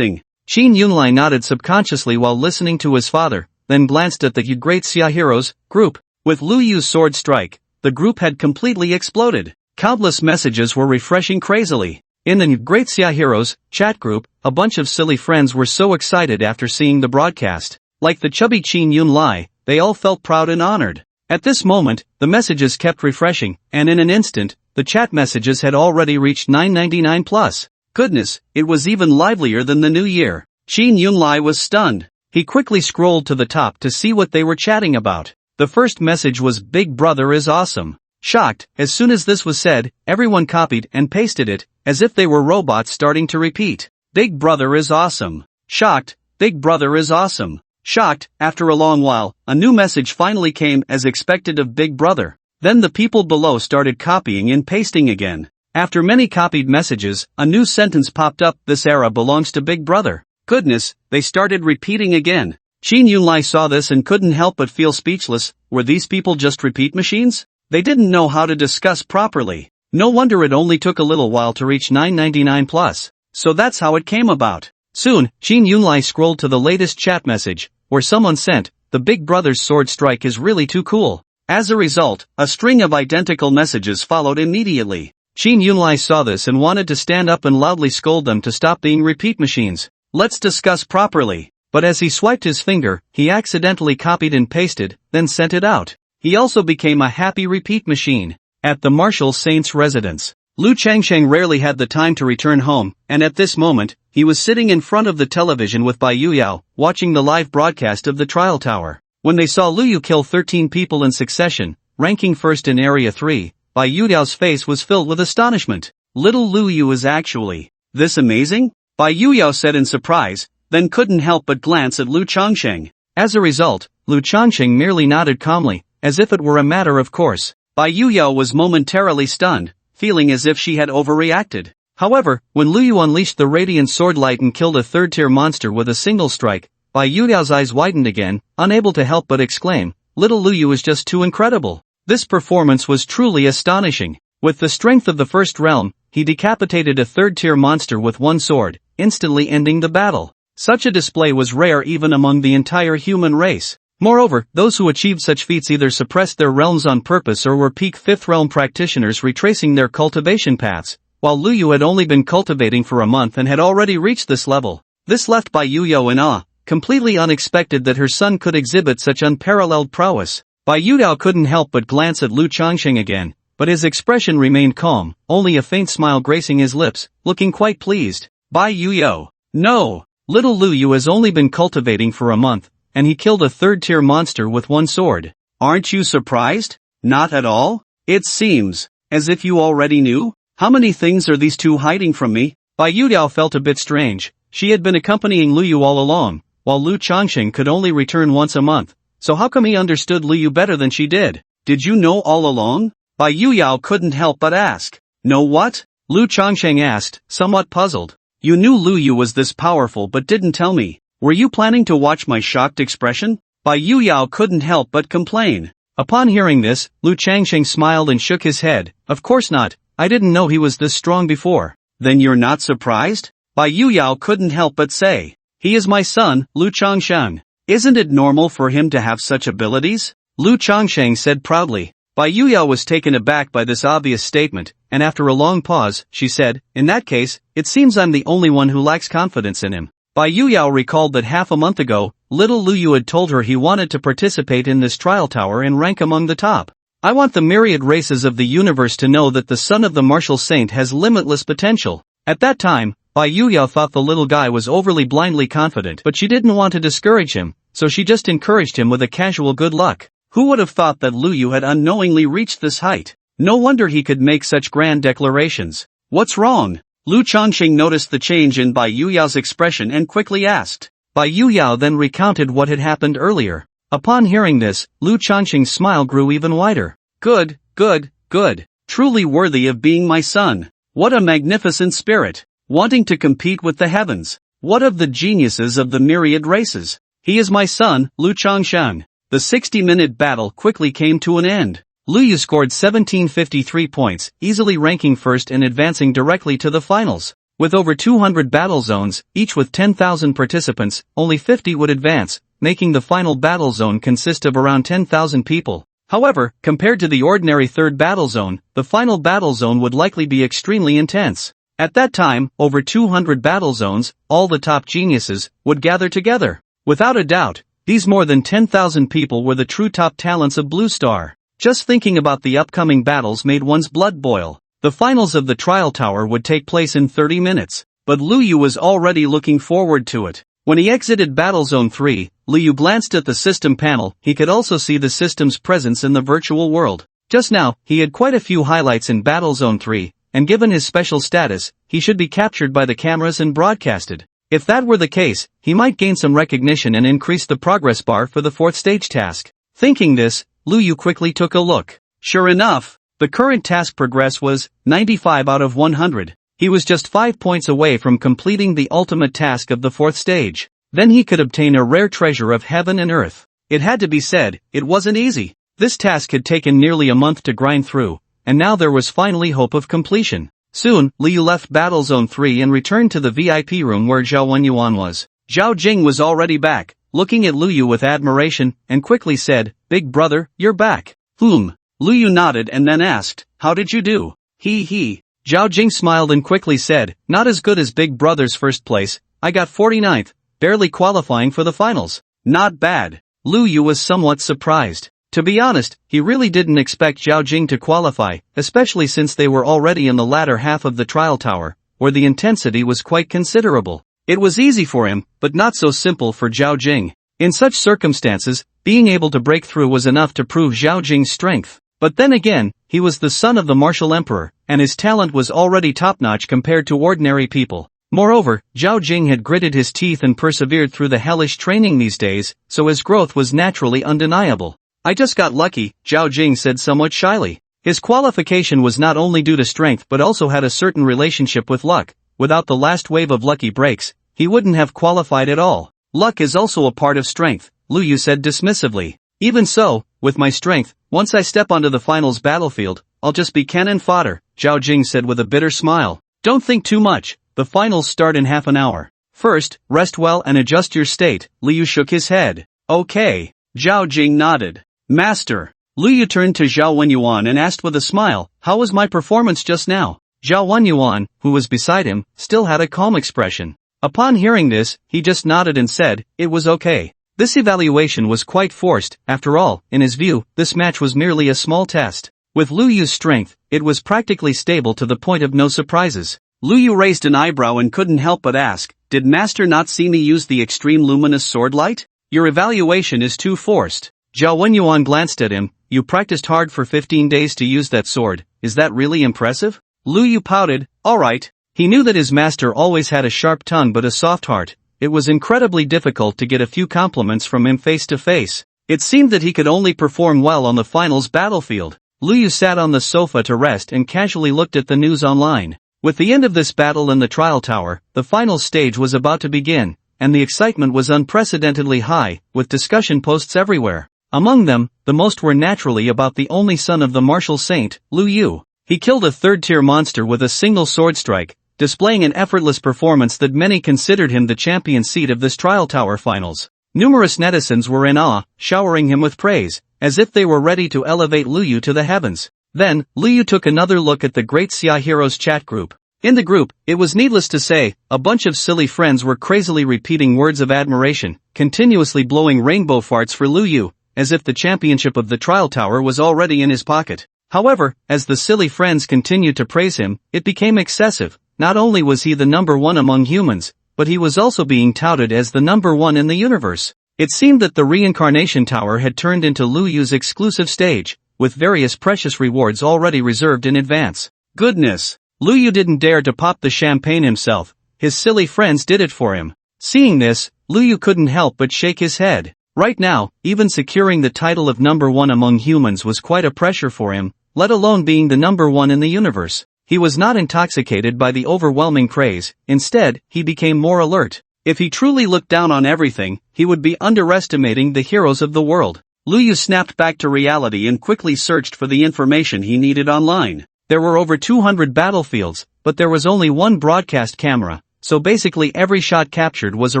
Shin Yunlai nodded subconsciously while listening to his father, then glanced at the Great Xia Heroes group. With Lu Yu's sword strike, the group had completely exploded. Countless messages were refreshing crazily. In the Great Xia Heroes chat group, a bunch of silly friends were so excited after seeing the broadcast. Like the chubby Shin Yunlai, they all felt proud and honored. At this moment, the messages kept refreshing, and in an instant, the chat messages had already reached 999 plus. Goodness, it was even livelier than the new year. Shin Yunlai was stunned. He quickly scrolled to the top to see what they were chatting about. The first message was, "Big brother is awesome." Shocked, as soon as this was said, everyone copied and pasted it, as if they were robots starting to repeat. "Big brother is awesome." Shocked, "Big brother is awesome." Shocked, after a long while, a new message finally came as expected of Big brother. Then the people below started copying and pasting again. After many copied messages, a new sentence popped up, "This era belongs to Big brother." Goodness, they started repeating again. Shin Yunlai saw this and couldn't help but feel speechless. Were these people just repeat machines? They didn't know how to discuss properly. No wonder it only took a little while to reach 999 plus. So that's how it came about. Soon, Shin Yunlai scrolled to the latest chat message, where someone sent, "The Big brother's sword strike is really too cool." As a result, a string of identical messages followed immediately. Shin Yunlai saw this and wanted to stand up and loudly scold them to stop being repeat machines. "Let's discuss properly." But as he swiped his finger, he accidentally copied and pasted, then sent it out. He also became a happy repeat machine. At the martial saint's residence, Lu Changsheng rarely had the time to return home, and at this moment, he was sitting in front of the television with Bai Yuyao, watching the live broadcast of the trial tower. When they saw Lu Yu kill 13 people in succession, ranking first in Area 3, Bai Yuyao's face was filled with astonishment. "Little Lu Yu is actually this amazing?" Bai Yuyao said in surprise, then couldn't help but glance at Lu Changsheng. As a result, Lu Changsheng merely nodded calmly, as if it were a matter of course. Bai Yuyao was momentarily stunned, feeling as if she had overreacted. However, when Lu Yu unleashed the radiant sword light and killed a third-tier monster with a single strike, Bai Yuyao's eyes widened again, unable to help but exclaim, "Little Lu Yu is just too incredible." This performance was truly astonishing. With the strength of the first realm, he decapitated a third-tier monster with one sword, instantly ending the battle. Such a display was rare even among the entire human race. Moreover, those who achieved such feats either suppressed their realms on purpose or were peak 5th realm practitioners retracing their cultivation paths, while Lu Yu had only been cultivating for a month and had already reached this level. This left Bai Yuyao in awe, completely unexpected that her son could exhibit such unparalleled prowess. Bai Yuyao couldn't help but glance at Lu Changsheng again, but his expression remained calm, only a faint smile gracing his lips, looking quite pleased. "Bai Yuyao, no! Little Lu Yu has only been cultivating for a month, and he killed a third-tier monster with one sword. Aren't you surprised?" "Not at all. It seems as if you already knew. How many things are these two hiding from me?" Bai Yuyao felt a bit strange. She had been accompanying Lu Yu all along, while Lu Changsheng could only return once a month. So how come he understood Lu Yu better than she did? "Did you know all along?" Bai Yuyao couldn't help but ask. "Know what?" Lu Changsheng asked, somewhat puzzled. "You knew Lu Yu was this powerful but didn't tell me. Were you planning to watch my shocked expression?" Bai Yuyao couldn't help but complain. Upon hearing this, Lu Changsheng smiled and shook his head. "Of course not, I didn't know he was this strong before." "Then you're not surprised?" Bai Yuyao couldn't help but say. He is my son, Lu Changsheng. Isn't it normal for him to have such abilities? Lu Changsheng said proudly. Bai Yuyao was taken aback by this obvious statement, and after a long pause, she said, in that case, it seems I'm the only one who lacks confidence in him. Bai Yuyao recalled that half a month ago, little Lu Yu had told her he wanted to participate in this trial tower and rank among the top. I want the myriad races of the universe to know that the son of the martial saint has limitless potential. At that time, Bai Yuyao thought the little guy was overly blindly confident, but she didn't want to discourage him, so she just encouraged him with a casual good luck. Who would have thought that Lu Yu had unknowingly reached this height? No wonder he could make such grand declarations. What's wrong? Lu Changsheng noticed the change in Bai Yuyao's expression and quickly asked. Bai Yuyao then recounted what had happened earlier. Upon hearing this, Lu Changsheng's smile grew even wider. Good, good, good. Truly worthy of being my son. What a magnificent spirit. Wanting to compete with the heavens. What of the geniuses of the myriad races? He is my son, Lu Changsheng. The 60-minute battle quickly came to an end. Lu Yu scored 1753 points, easily ranking first and advancing directly to the finals. With over 200 battle zones, each with 10,000 participants, only 50 would advance, making the final battle zone consist of around 10,000 people. However, compared to the ordinary third battle zone, the final battle zone would likely be extremely intense. At that time, over 200 battle zones, all the top geniuses, would gather together. Without a doubt, these more than 10,000 people were the true top talents of Blue Star. Just thinking about the upcoming battles made one's blood boil. The finals of the trial tower would take place in 30 minutes, but Lu Yu was already looking forward to it. When he exited Battle Zone 3, Lu Yu glanced at the system panel. He could also see the system's presence in the virtual world. Just now, he had quite a few highlights in Battle Zone 3, and given his special status, he should be captured by the cameras and broadcasted. If that were the case, he might gain some recognition and increase the progress bar for the fourth stage task. Thinking this, Lu Yu quickly took a look. Sure enough, the current task progress was 95 out of 100. He was just 5 points away from completing the ultimate task of the fourth stage. Then he could obtain a rare treasure of heaven and earth. It had to be said, it wasn't easy. This task had taken nearly a month to grind through, and now there was finally hope of completion. Soon, Liu left Battle Zone 3 and returned to the VIP room where Zhao Wenyuan was. Zhao Jing was already back, looking at Lu Yu with admiration, and quickly said, "Big brother, you're back." Lu Yu nodded and then asked, "How did you do?" He. Zhao Jing smiled and quickly said, "Not as good as Big Brother's first place. I got 49th, barely qualifying for the finals." Not bad. Lu Yu was somewhat surprised. To be honest, he really didn't expect Zhao Jing to qualify, especially since they were already in the latter half of the trial tower, where the intensity was quite considerable. It was easy for him, but not so simple for Zhao Jing. In such circumstances, being able to break through was enough to prove Zhao Jing's strength. But then again, he was the son of the martial emperor, and his talent was already top-notch compared to ordinary people. Moreover, Zhao Jing had gritted his teeth and persevered through the hellish training these days, so his growth was naturally undeniable. "I just got lucky," Zhao Jing said somewhat shyly. His qualification was not only due to strength but also had a certain relationship with luck. Without the last wave of lucky breaks, he wouldn't have qualified at all. "Luck is also a part of strength," Lu Yu said dismissively. "Even so, with my strength, once I step onto the finals battlefield, I'll just be cannon fodder," Zhao Jing said with a bitter smile. "Don't think too much, the finals start in half an hour. First, rest well and adjust your state." Lu Yu shook his head. "Okay." Zhao Jing nodded. "Master." Lu Yu turned to Zhao Wenyuan and asked with a smile, "How was my performance just now?" Zhao Wenyuan, who was beside him, still had a calm expression. Upon hearing this, he just nodded and said, "It was okay." This evaluation was quite forced. After all, in his view, this match was merely a small test. With Lu Yu's strength, it was practically stable to the point of no surprises. Lu Yu raised an eyebrow and couldn't help but ask, "Did Master not see me use the extreme luminous sword light? Your evaluation is too forced." Zhao Wenyuan glanced at him. "You practiced hard for 15 days to use that sword, is that really impressive?" Lu Yu pouted. "Alright." He knew that his master always had a sharp tongue but a soft heart. It was incredibly difficult to get a few compliments from him face to face. It seemed that he could only perform well on the finals battlefield. Lu Yu sat on the sofa to rest and casually looked at the news online. With the end of this battle in the trial tower, the final stage was about to begin, and the excitement was unprecedentedly high, with discussion posts everywhere. Among them, the most were naturally about the only son of the martial saint, Lu Yu. He killed a third-tier monster with a single sword strike, displaying an effortless performance that many considered him the champion seed of this Trial Tower finals. Numerous netizens were in awe, showering him with praise, as if they were ready to elevate Luyu to the heavens. Then, Luyu took another look at the Great Xia Heroes chat group. In the group, it was needless to say, a bunch of silly friends were crazily repeating words of admiration, continuously blowing rainbow farts for Luyu, as if the championship of the Trial Tower was already in his pocket. However, as the silly friends continued to praise him, it became excessive. Not only was he the number one among humans, but he was also being touted as the number one in the universe. It seemed that the Reincarnation Tower had turned into Luyu's exclusive stage, with various precious rewards already reserved in advance. Goodness! Luyu didn't dare to pop the champagne himself, his silly friends did it for him. Seeing this, Luyu couldn't help but shake his head. Right now, even securing the title of number one among humans was quite a pressure for him, let alone being the number one in the universe. He was not intoxicated by the overwhelming craze, instead, he became more alert. If he truly looked down on everything, he would be underestimating the heroes of the world. Luyu snapped back to reality and quickly searched for the information he needed online. There were over 200 battlefields, but there was only one broadcast camera, so basically every shot captured was a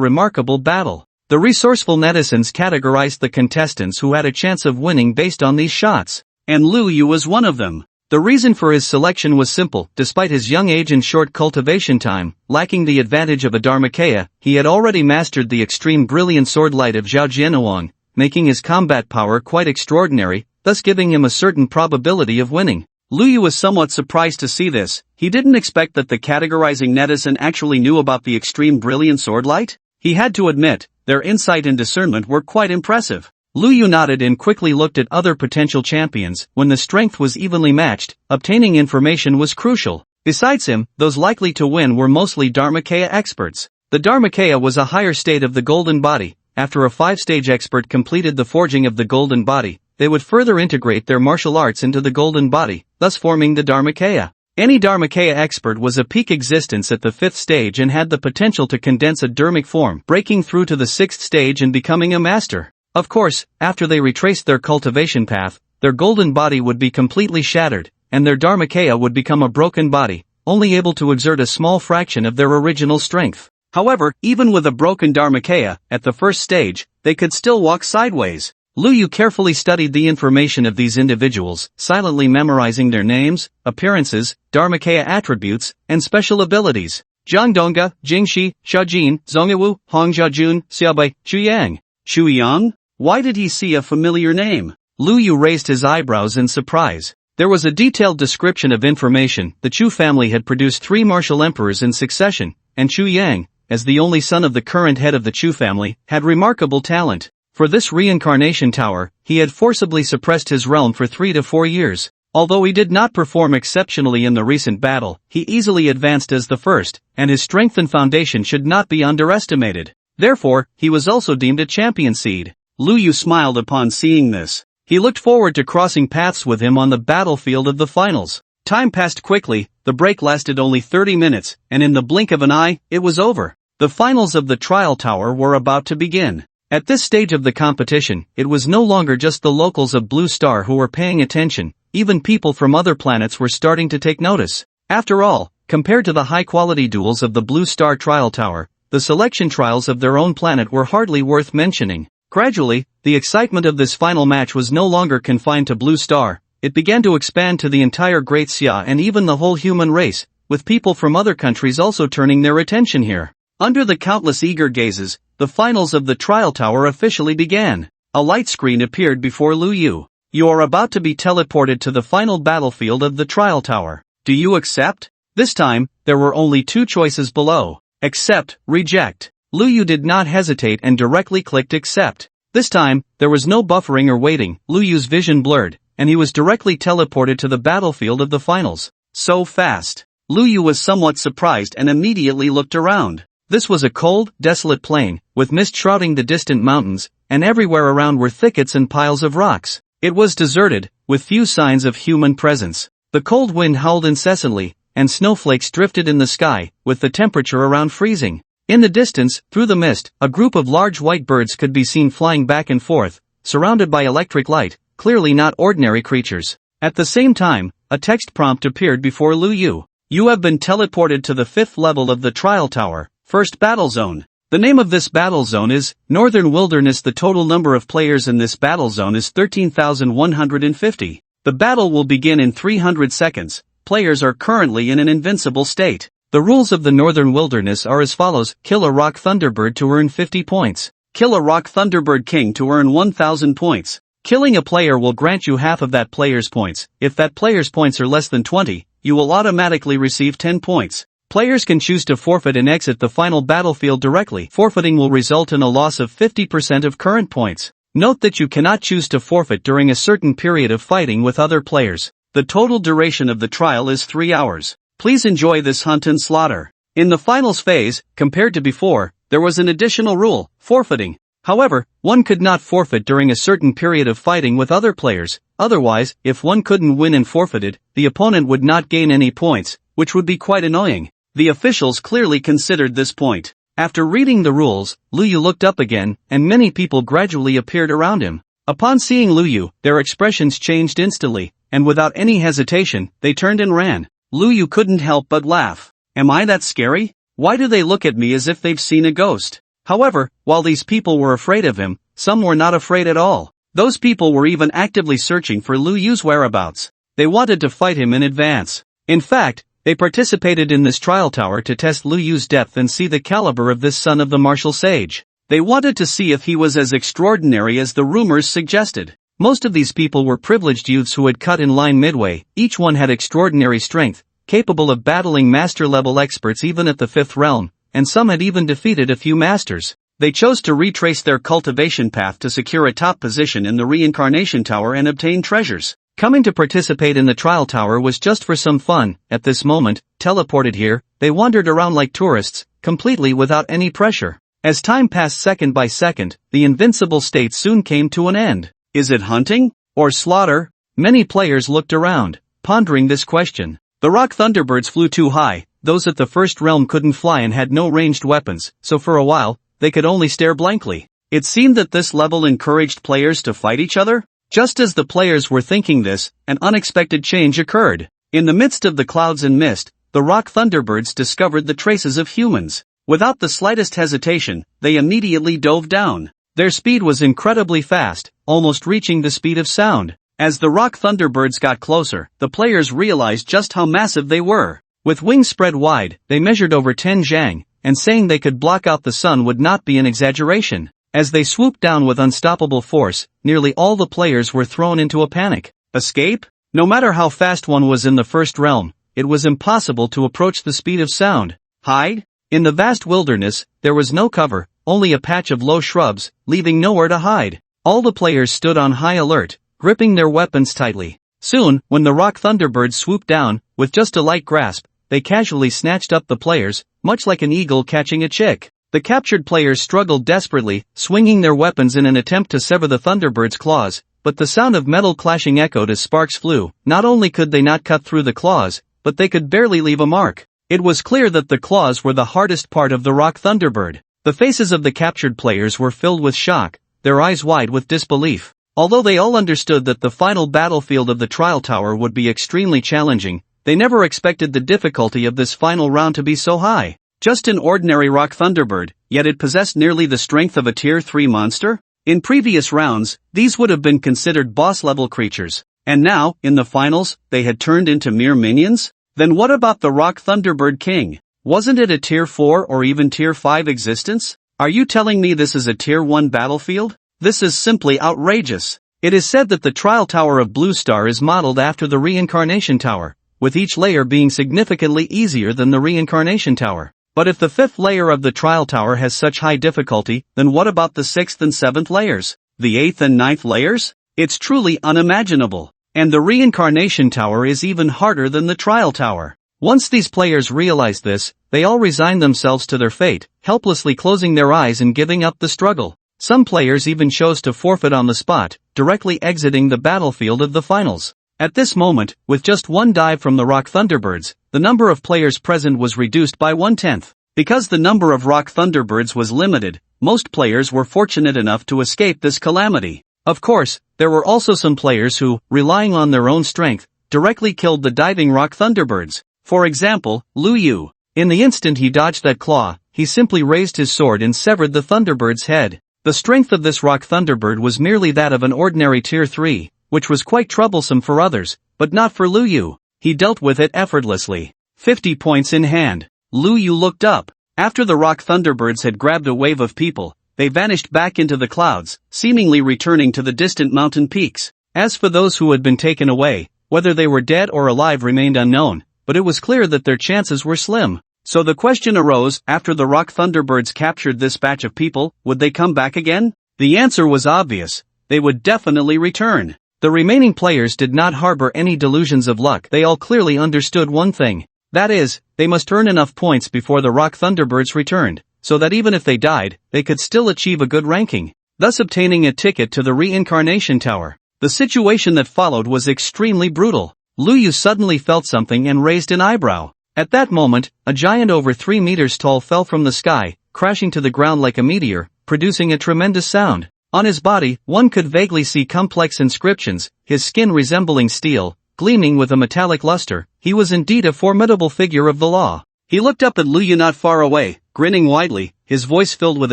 remarkable battle. The resourceful netizens categorized the contestants who had a chance of winning based on these shots, and Luyu was one of them. The reason for his selection was simple. Despite his young age and short cultivation time, lacking the advantage of a Dharmakaya, he had already mastered the extreme brilliant sword light of Zhao Jianhuang, making his combat power quite extraordinary, thus giving him a certain probability of winning. Luyu was somewhat surprised to see this. He didn't expect that the categorizing netizen actually knew about the extreme brilliant sword light. He had to admit, their insight and discernment were quite impressive. Luyu nodded and quickly looked at other potential champions. When the strength was evenly matched, obtaining information was crucial. Besides him, those likely to win were mostly Dharmakaya experts. The Dharmakaya was a higher state of the golden body. After a 5-stage expert completed the forging of the golden body, they would further integrate their martial arts into the golden body, thus forming the Dharmakaya. Any Dharmakaya expert was a peak existence at the 5th stage and had the potential to condense a dermic form, breaking through to the 6th stage and becoming a master. Of course, after they retraced their cultivation path, their golden body would be completely shattered, and their Dharmakaya would become a broken body, only able to exert a small fraction of their original strength. However, even with a broken Dharmakaya, at the 1st stage, they could still walk sideways. Luyu carefully studied the information of these individuals, silently memorizing their names, appearances, Dharmakaya attributes, and special abilities. Zhangdonga, Jingxi, Xiaojin, Zhongwu, Hongjiajun, Xiaobai, Chuyang. Chuyang? Why did he see a familiar name? Luyu raised his eyebrows in surprise. There was a detailed description of information. The Chu family had produced 3 martial emperors in succession, and Chu Yang, as the only son of the current head of the Chu family, had remarkable talent. For this reincarnation tower, he had forcibly suppressed his realm for 3 to 4 years. Although he did not perform exceptionally in the recent battle, he easily advanced as the first, and his strength and foundation should not be underestimated. Therefore, he was also deemed a champion seed. Luyu smiled upon seeing this. He looked forward to crossing paths with him on the battlefield of the finals. Time passed quickly, the break lasted only 30 minutes, and in the blink of an eye, it was over. The finals of the Trial Tower were about to begin. At this stage of the competition, it was no longer just the locals of Blue Star who were paying attention, even people from other planets were starting to take notice. After all, compared to the high-quality duels of the Blue Star Trial Tower, the selection trials of their own planet were hardly worth mentioning. Gradually, the excitement of this final match was no longer confined to Blue Star. It began to expand to the entire Great Xia and even the whole human race, with people from other countries also turning their attention here. Under the countless eager gazes, the finals of the Trial Tower officially began. A light screen appeared before Luyu. You are about to be teleported to the final battlefield of the Trial Tower. Do you accept? This time, there were only 2 choices below. Accept, reject. Luyu did not hesitate and directly clicked accept. This time, there was no buffering or waiting. Luyu's vision blurred, and he was directly teleported to the battlefield of the finals. So fast. Luyu was somewhat surprised and immediately looked around. This was a cold, desolate plain, with mist shrouding the distant mountains, and everywhere around were thickets and piles of rocks. It was deserted, with few signs of human presence. The cold wind howled incessantly, and snowflakes drifted in the sky, with the temperature around freezing. In the distance, through the mist, a group of large white birds could be seen flying back and forth, surrounded by electric light, clearly not ordinary creatures. At the same time, a text prompt appeared before Luyu. You have been teleported to the 5th level of the Trial Tower, First Battle Zone. The name of this battle zone is Northern Wilderness. The total number of players in this battle zone is 13,150. The battle will begin in 300 seconds. Players are currently in an invincible state. The rules of the Northern Wilderness are as follows: kill a Rock Thunderbird to earn 50 points. Kill a Rock Thunderbird King to earn 1,000 points. Killing a player will grant you half of that player's points. If that player's points are less than 20, you will automatically receive 10 points. Players can choose to forfeit and exit the final battlefield directly. Forfeiting will result in a loss of 50% of current points. Note that you cannot choose to forfeit during a certain period of fighting with other players. The total duration of the trial is 3 hours. Please enjoy this hunt and slaughter. In the finals phase, compared to before, there was an additional rule, forfeiting. However, one could not forfeit during a certain period of fighting with other players. Otherwise, if one couldn't win and forfeited, the opponent would not gain any points, which would be quite annoying. The officials clearly considered this point. After reading the rules, Luyu looked up again, and many people gradually appeared around him. Upon seeing Luyu, their expressions changed instantly, and without any hesitation, they turned and ran. Luyu couldn't help but laugh. Am I that scary? Why do they look at me as if they've seen a ghost? However, while these people were afraid of him, some were not afraid at all. Those people were even actively searching for Luyu's whereabouts. They wanted to fight him in advance. In fact, they participated in this trial tower to test Luyu's depth and see the caliber of this son of the martial sage. They wanted to see if he was as extraordinary as the rumors suggested. Most of these people were privileged youths who had cut in line midway. Each one had extraordinary strength, capable of battling master-level experts even at the 5th realm, and some had even defeated a few masters. They chose to retrace their cultivation path to secure a top position in the Reincarnation Tower and obtain treasures. Coming to participate in the trial tower was just for some fun. At this moment, teleported here, they wandered around like tourists, completely without any pressure. As time passed second by second, the invincible state soon came to an end. Is it hunting? Or slaughter? Many players looked around, pondering this question. The Rock Thunderbirds flew too high. Those at the 1st realm couldn't fly and had no ranged weapons, so for a while, they could only stare blankly. It seemed that this level encouraged players to fight each other. Just as the players were thinking this, an unexpected change occurred. In the midst of the clouds and mist, the Rock Thunderbirds discovered the traces of humans. Without the slightest hesitation, they immediately dove down. Their speed was incredibly fast, almost reaching the speed of sound. As the Rock Thunderbirds got closer, the players realized just how massive they were. With wings spread wide, they measured over 10 zhang, and saying they could block out the sun would not be an exaggeration. As they swooped down with unstoppable force, nearly all the players were thrown into a panic. Escape? No matter how fast one was in the 1st realm, it was impossible to approach the speed of sound. Hide? In the vast wilderness, there was no cover, only a patch of low shrubs, leaving nowhere to hide. All the players stood on high alert, gripping their weapons tightly. Soon, when the Rock Thunderbirds swooped down, with just a light grasp, they casually snatched up the players, much like an eagle catching a chick. The captured players struggled desperately, swinging their weapons in an attempt to sever the Thunderbird's claws, but the sound of metal clashing echoed as sparks flew. Not only could they not cut through the claws, but they could barely leave a mark. It was clear that the claws were the hardest part of the Rock Thunderbird. The faces of the captured players were filled with shock, their eyes wide with disbelief. Although they all understood that the final battlefield of the trial tower would be extremely challenging, they never expected the difficulty of this final round to be so high. Just an ordinary Rock Thunderbird, yet it possessed nearly the strength of a Tier 3 monster? In previous rounds, these would have been considered boss-level creatures. And now, in the finals, they had turned into mere minions? Then what about the Rock Thunderbird King? Wasn't it a Tier 4 or even Tier 5 existence? Are you telling me this is a Tier 1 battlefield? This is simply outrageous. It is said that the Trial Tower of Blue Star is modeled after the Reincarnation Tower, with each layer being significantly easier than the Reincarnation Tower. But if the 5th layer of the Trial Tower has such high difficulty, then what about the 6th and 7th layers? The 8th and 9th layers? It's truly unimaginable. And the Reincarnation Tower is even harder than the Trial Tower. Once these players realized this, they all resigned themselves to their fate, helplessly closing their eyes and giving up the struggle. Some players even chose to forfeit on the spot, directly exiting the battlefield of the finals. At this moment, with just one dive from the Rock Thunderbirds, the number of players present was reduced by 1/10. Because the number of Rock Thunderbirds was limited, most players were fortunate enough to escape this calamity. Of course, there were also some players who, relying on their own strength, directly killed the diving Rock Thunderbirds. For example, Lu Yu. In the instant he dodged that claw, he simply raised his sword and severed the Thunderbird's head. The strength of this rock Thunderbird was merely that of an ordinary tier 3, which was quite troublesome for others, but not for Lu Yu. He dealt with it effortlessly. 50 points in hand. Lu Yu looked up. After the rock Thunderbirds had grabbed a wave of people, they vanished back into the clouds, seemingly returning to the distant mountain peaks. As for those who had been taken away, whether they were dead or alive remained unknown, but it was clear that their chances were slim. So the question arose, after the rock Thunderbirds captured this batch of people, would they come back again? The answer was obvious. They would definitely return. The remaining players did not harbor any delusions of luck. They all clearly understood one thing. That is, they must earn enough points before the rock Thunderbirds returned, so that even if they died, they could still achieve a good ranking, thus obtaining a ticket to the reincarnation tower. The situation that followed was extremely brutal. Lu Yu suddenly felt something and raised an eyebrow. At that moment, a giant over 3 meters tall fell from the sky, crashing to the ground like a meteor, producing a tremendous sound. On his body, one could vaguely see complex inscriptions, his skin resembling steel, gleaming with a metallic luster. He was indeed a formidable figure of the law. He looked up at Lu Yu not far away, grinning widely, his voice filled with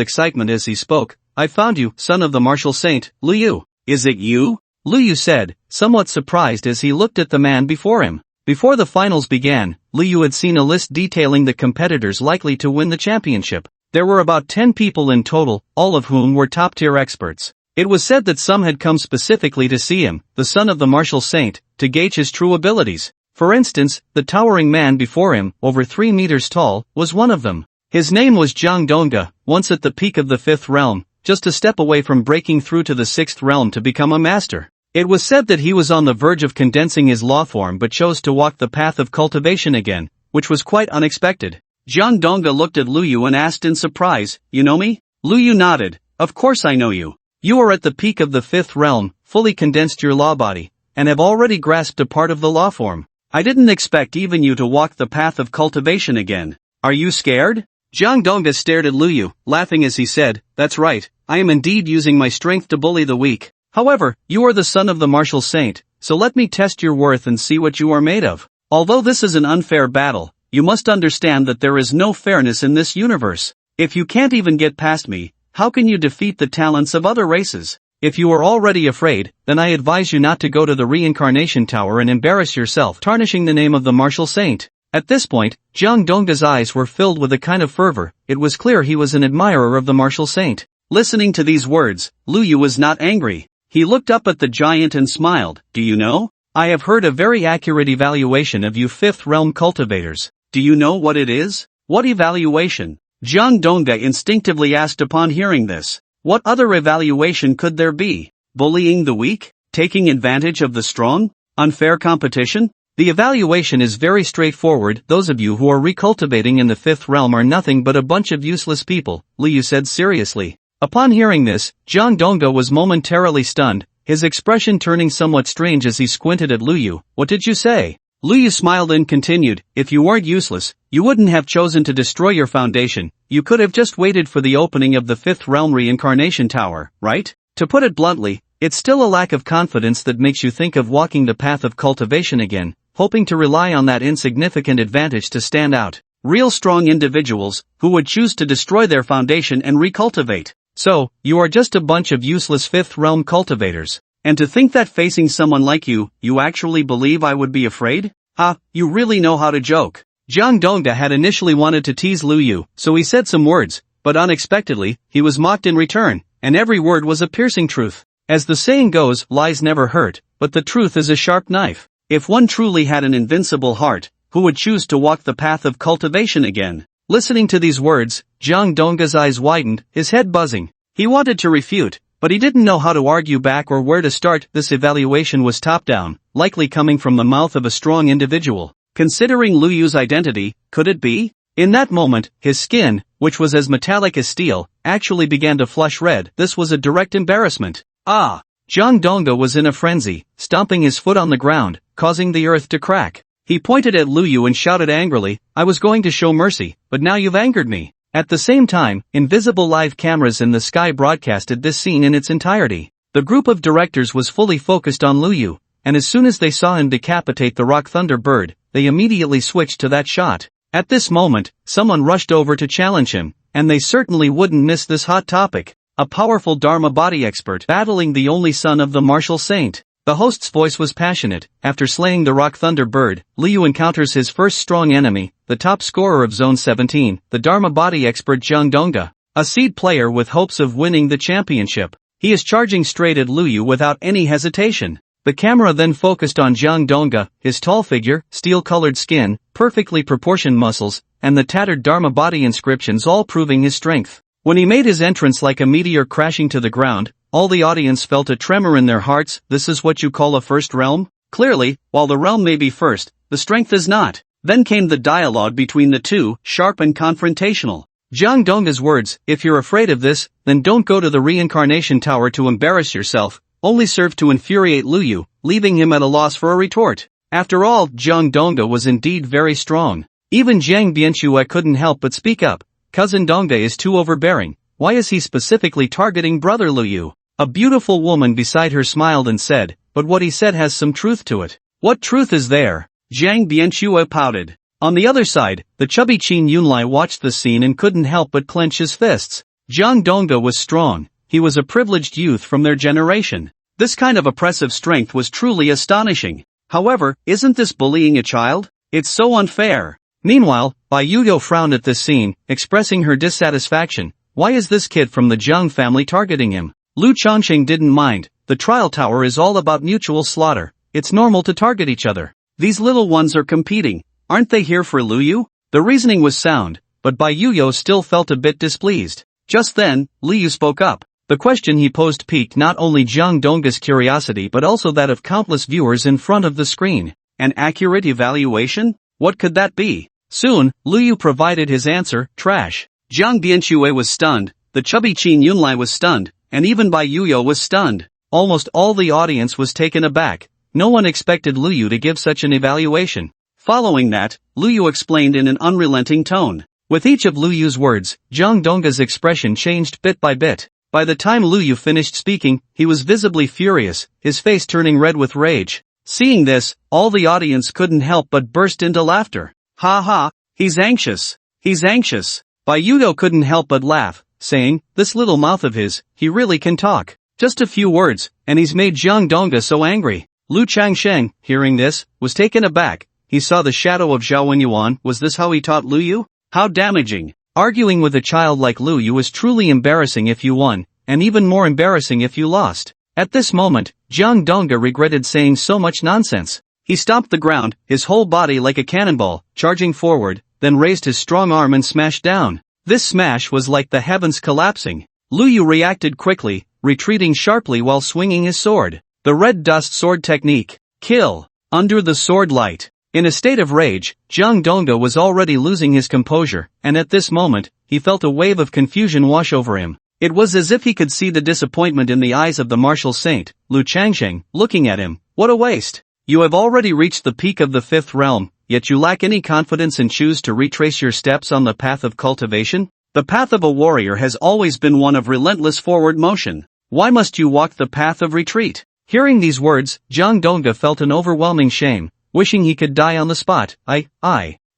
excitement as he spoke. "I found you, son of the martial saint, Lu Yu." "Is it you?" Lu Yu said, somewhat surprised as he looked at the man before him. Before the finals began, Lu Yu had seen a list detailing the competitors likely to win the championship. There were about 10 people in total, all of whom were top-tier experts. It was said that some had come specifically to see him, the son of the martial saint, to gauge his true abilities. For instance, the towering man before him, over 3 meters tall, was one of them. His name was Jiang Donga, once at the peak of the 5th realm, just a step away from breaking through to the 6th realm to become a master. It was said that he was on the verge of condensing his law form but chose to walk the path of cultivation again, which was quite unexpected. Jiang Donga looked at Lu Yu and asked in surprise, "You know me?" Lu Yu nodded. "Of course I know you. You are at the peak of the 5th realm, fully condensed your law body, and have already grasped a part of the law form. I didn't expect even you to walk the path of cultivation again. Are you scared?" Jiang Donga stared at Lu Yu, laughing as he said, "That's right, I am indeed using my strength to bully the weak. However, you are the son of the martial saint, so let me test your worth and see what you are made of. Although this is an unfair battle, you must understand that there is no fairness in this universe. If you can't even get past me, how can you defeat the talents of other races? If you are already afraid, then I advise you not to go to the reincarnation tower and embarrass yourself, tarnishing the name of the martial saint." At this point, Jiang Dongga's eyes were filled with a kind of fervor. It was clear he was an admirer of the martial saint. Listening to these words, Lu Yu was not angry. He looked up at the giant and smiled. "Do you know? I have heard a very accurate evaluation of you 5th realm cultivators. Do you know what it is?" "What evaluation?" Jiang Dongga instinctively asked upon hearing this. What other evaluation could there be? Bullying the weak? Taking advantage of the strong? Unfair competition? The evaluation is very straightforward. Those of you who are recultivating in the 5th realm are nothing but a bunch of useless people, Lu Yu said seriously. Upon hearing this, Jiang Dongga was momentarily stunned, his expression turning somewhat strange as he squinted at Lu Yu. "What did you say?" Lu Yu smiled and continued, "If you weren't useless, you wouldn't have chosen to destroy your foundation. You could have just waited for the opening of the 5th realm reincarnation tower, right? To put it bluntly, it's still a lack of confidence that makes you think of walking the path of cultivation again, hoping to rely on that insignificant advantage to stand out. Real strong individuals, who would choose to destroy their foundation and recultivate. So, you are just a bunch of useless 5th realm cultivators. And to think that facing someone like you actually believe I would be afraid? Ha, you really know how to joke." Jiang Dongga had initially wanted to tease Lu Yu, so he said some words, but unexpectedly, he was mocked in return, and every word was a piercing truth. As the saying goes, lies never hurt, but the truth is a sharp knife. If one truly had an invincible heart, who would choose to walk the path of cultivation again? Listening to these words, Jiang Dongga's eyes widened, his head buzzing. He wanted to refute, but he didn't know how to argue back or where to start. This evaluation was top-down, likely coming from the mouth of a strong individual. Considering Lu Yu's identity, could it be? In that moment, his skin, which was as metallic as steel, actually began to flush red. This was a direct embarrassment. Ah! Jiang Dongga was in a frenzy, stomping his foot on the ground, causing the earth to crack. He pointed at Lu Yu and shouted angrily, "I was going to show mercy, but now you've angered me." At the same time, invisible live cameras in the sky broadcasted this scene in its entirety. The group of directors was fully focused on Lu Yu, and as soon as they saw him decapitate the Rock Thunder bird, they immediately switched to that shot. At this moment, someone rushed over to challenge him, and they certainly wouldn't miss this hot topic. A powerful Dharma body expert battling the only son of the martial saint. The host's voice was passionate. After slaying the Rock Thunder bird, Liu encounters his first strong enemy, the top scorer of Zone 17, the Dharma body expert Zhang Donga, a seed player with hopes of winning the championship. He is charging straight at Liu without any hesitation. The camera then focused on Zhang Donga, his tall figure, steel-colored skin, perfectly proportioned muscles, and the tattered Dharma body inscriptions all proving his strength. When he made his entrance like a meteor crashing to the ground, all the audience felt a tremor in their hearts. This is what you call a first realm? Clearly, while the realm may be first, the strength is not. Then came the dialogue between the two, sharp and confrontational. Zhang Donga's words, if you're afraid of this, then don't go to the reincarnation tower to embarrass yourself, only served to infuriate Liu, leaving him at a loss for a retort. After all, Zhang Donga was indeed very strong. Even Zhang Bianchue couldn't help but speak up. Cousin Donga is too overbearing. Why is he specifically targeting brother Liu? A beautiful woman beside her smiled and said, but what he said has some truth to it. What truth is there? Zhang Bianchue pouted. On the other side, the chubby Qin Yunlai watched the scene and couldn't help but clench his fists. Zhang Donga was strong. He was a privileged youth from their generation. This kind of oppressive strength was truly astonishing. However, isn't this bullying a child? It's so unfair. Meanwhile, Bai Yuyo frowned at this scene, expressing her dissatisfaction. Why is this kid from the Zhang family targeting him? Lu Changsheng didn't mind. The trial tower is all about mutual slaughter. It's normal to target each other. These little ones are competing. Aren't they here for Liu? The reasoning was sound, but Bai Yuyo still felt a bit displeased. Just then, Liu spoke up. The question he posed piqued not only Zhang Donga's curiosity but also that of countless viewers in front of the screen. An accurate evaluation? What could that be? Soon, Liu provided his answer, trash. Zhang Bianchue was stunned, the chubby Qin Yunlai was stunned, and even Bai Yuyo was stunned. Almost all the audience was taken aback. No one expected Liu to give such an evaluation. Following that, Liu explained in an unrelenting tone. With each of Liu's words, Zhang Donga's expression changed bit by bit. By the time Liu finished speaking, he was visibly furious, his face turning red with rage. Seeing this, all the audience couldn't help but burst into laughter. Ha ha, he's anxious. He's anxious. Bai Yuyo couldn't help but laugh, saying, this little mouth of his, he really can talk. Just a few words, and he's made Zhang Donga so angry. Lu Changsheng, hearing this, was taken aback. He saw the shadow of Zhao Wenyuan. Was this how he taught Liu? How damaging. Arguing with a child like Liu was truly embarrassing if you won, and even more embarrassing if you lost. At this moment, Zhang Donga regretted saying so much nonsense. He stomped the ground, his whole body like a cannonball, charging forward, then raised his strong arm and smashed down. This smash was like the heavens collapsing. Liu reacted quickly, retreating sharply while swinging his sword. The red dust sword technique. Kill. Under the sword light. In a state of rage, Zhang Donga was already losing his composure, and at this moment, he felt a wave of confusion wash over him. It was as if he could see the disappointment in the eyes of the martial saint, Lu Changsheng, looking at him. What a waste. You have already reached the peak of the fifth realm, yet you lack any confidence and choose to retrace your steps on the path of cultivation? The path of a warrior has always been one of relentless forward motion. Why must you walk the path of retreat? Hearing these words, Zhang Donga felt an overwhelming shame, wishing he could die on the spot.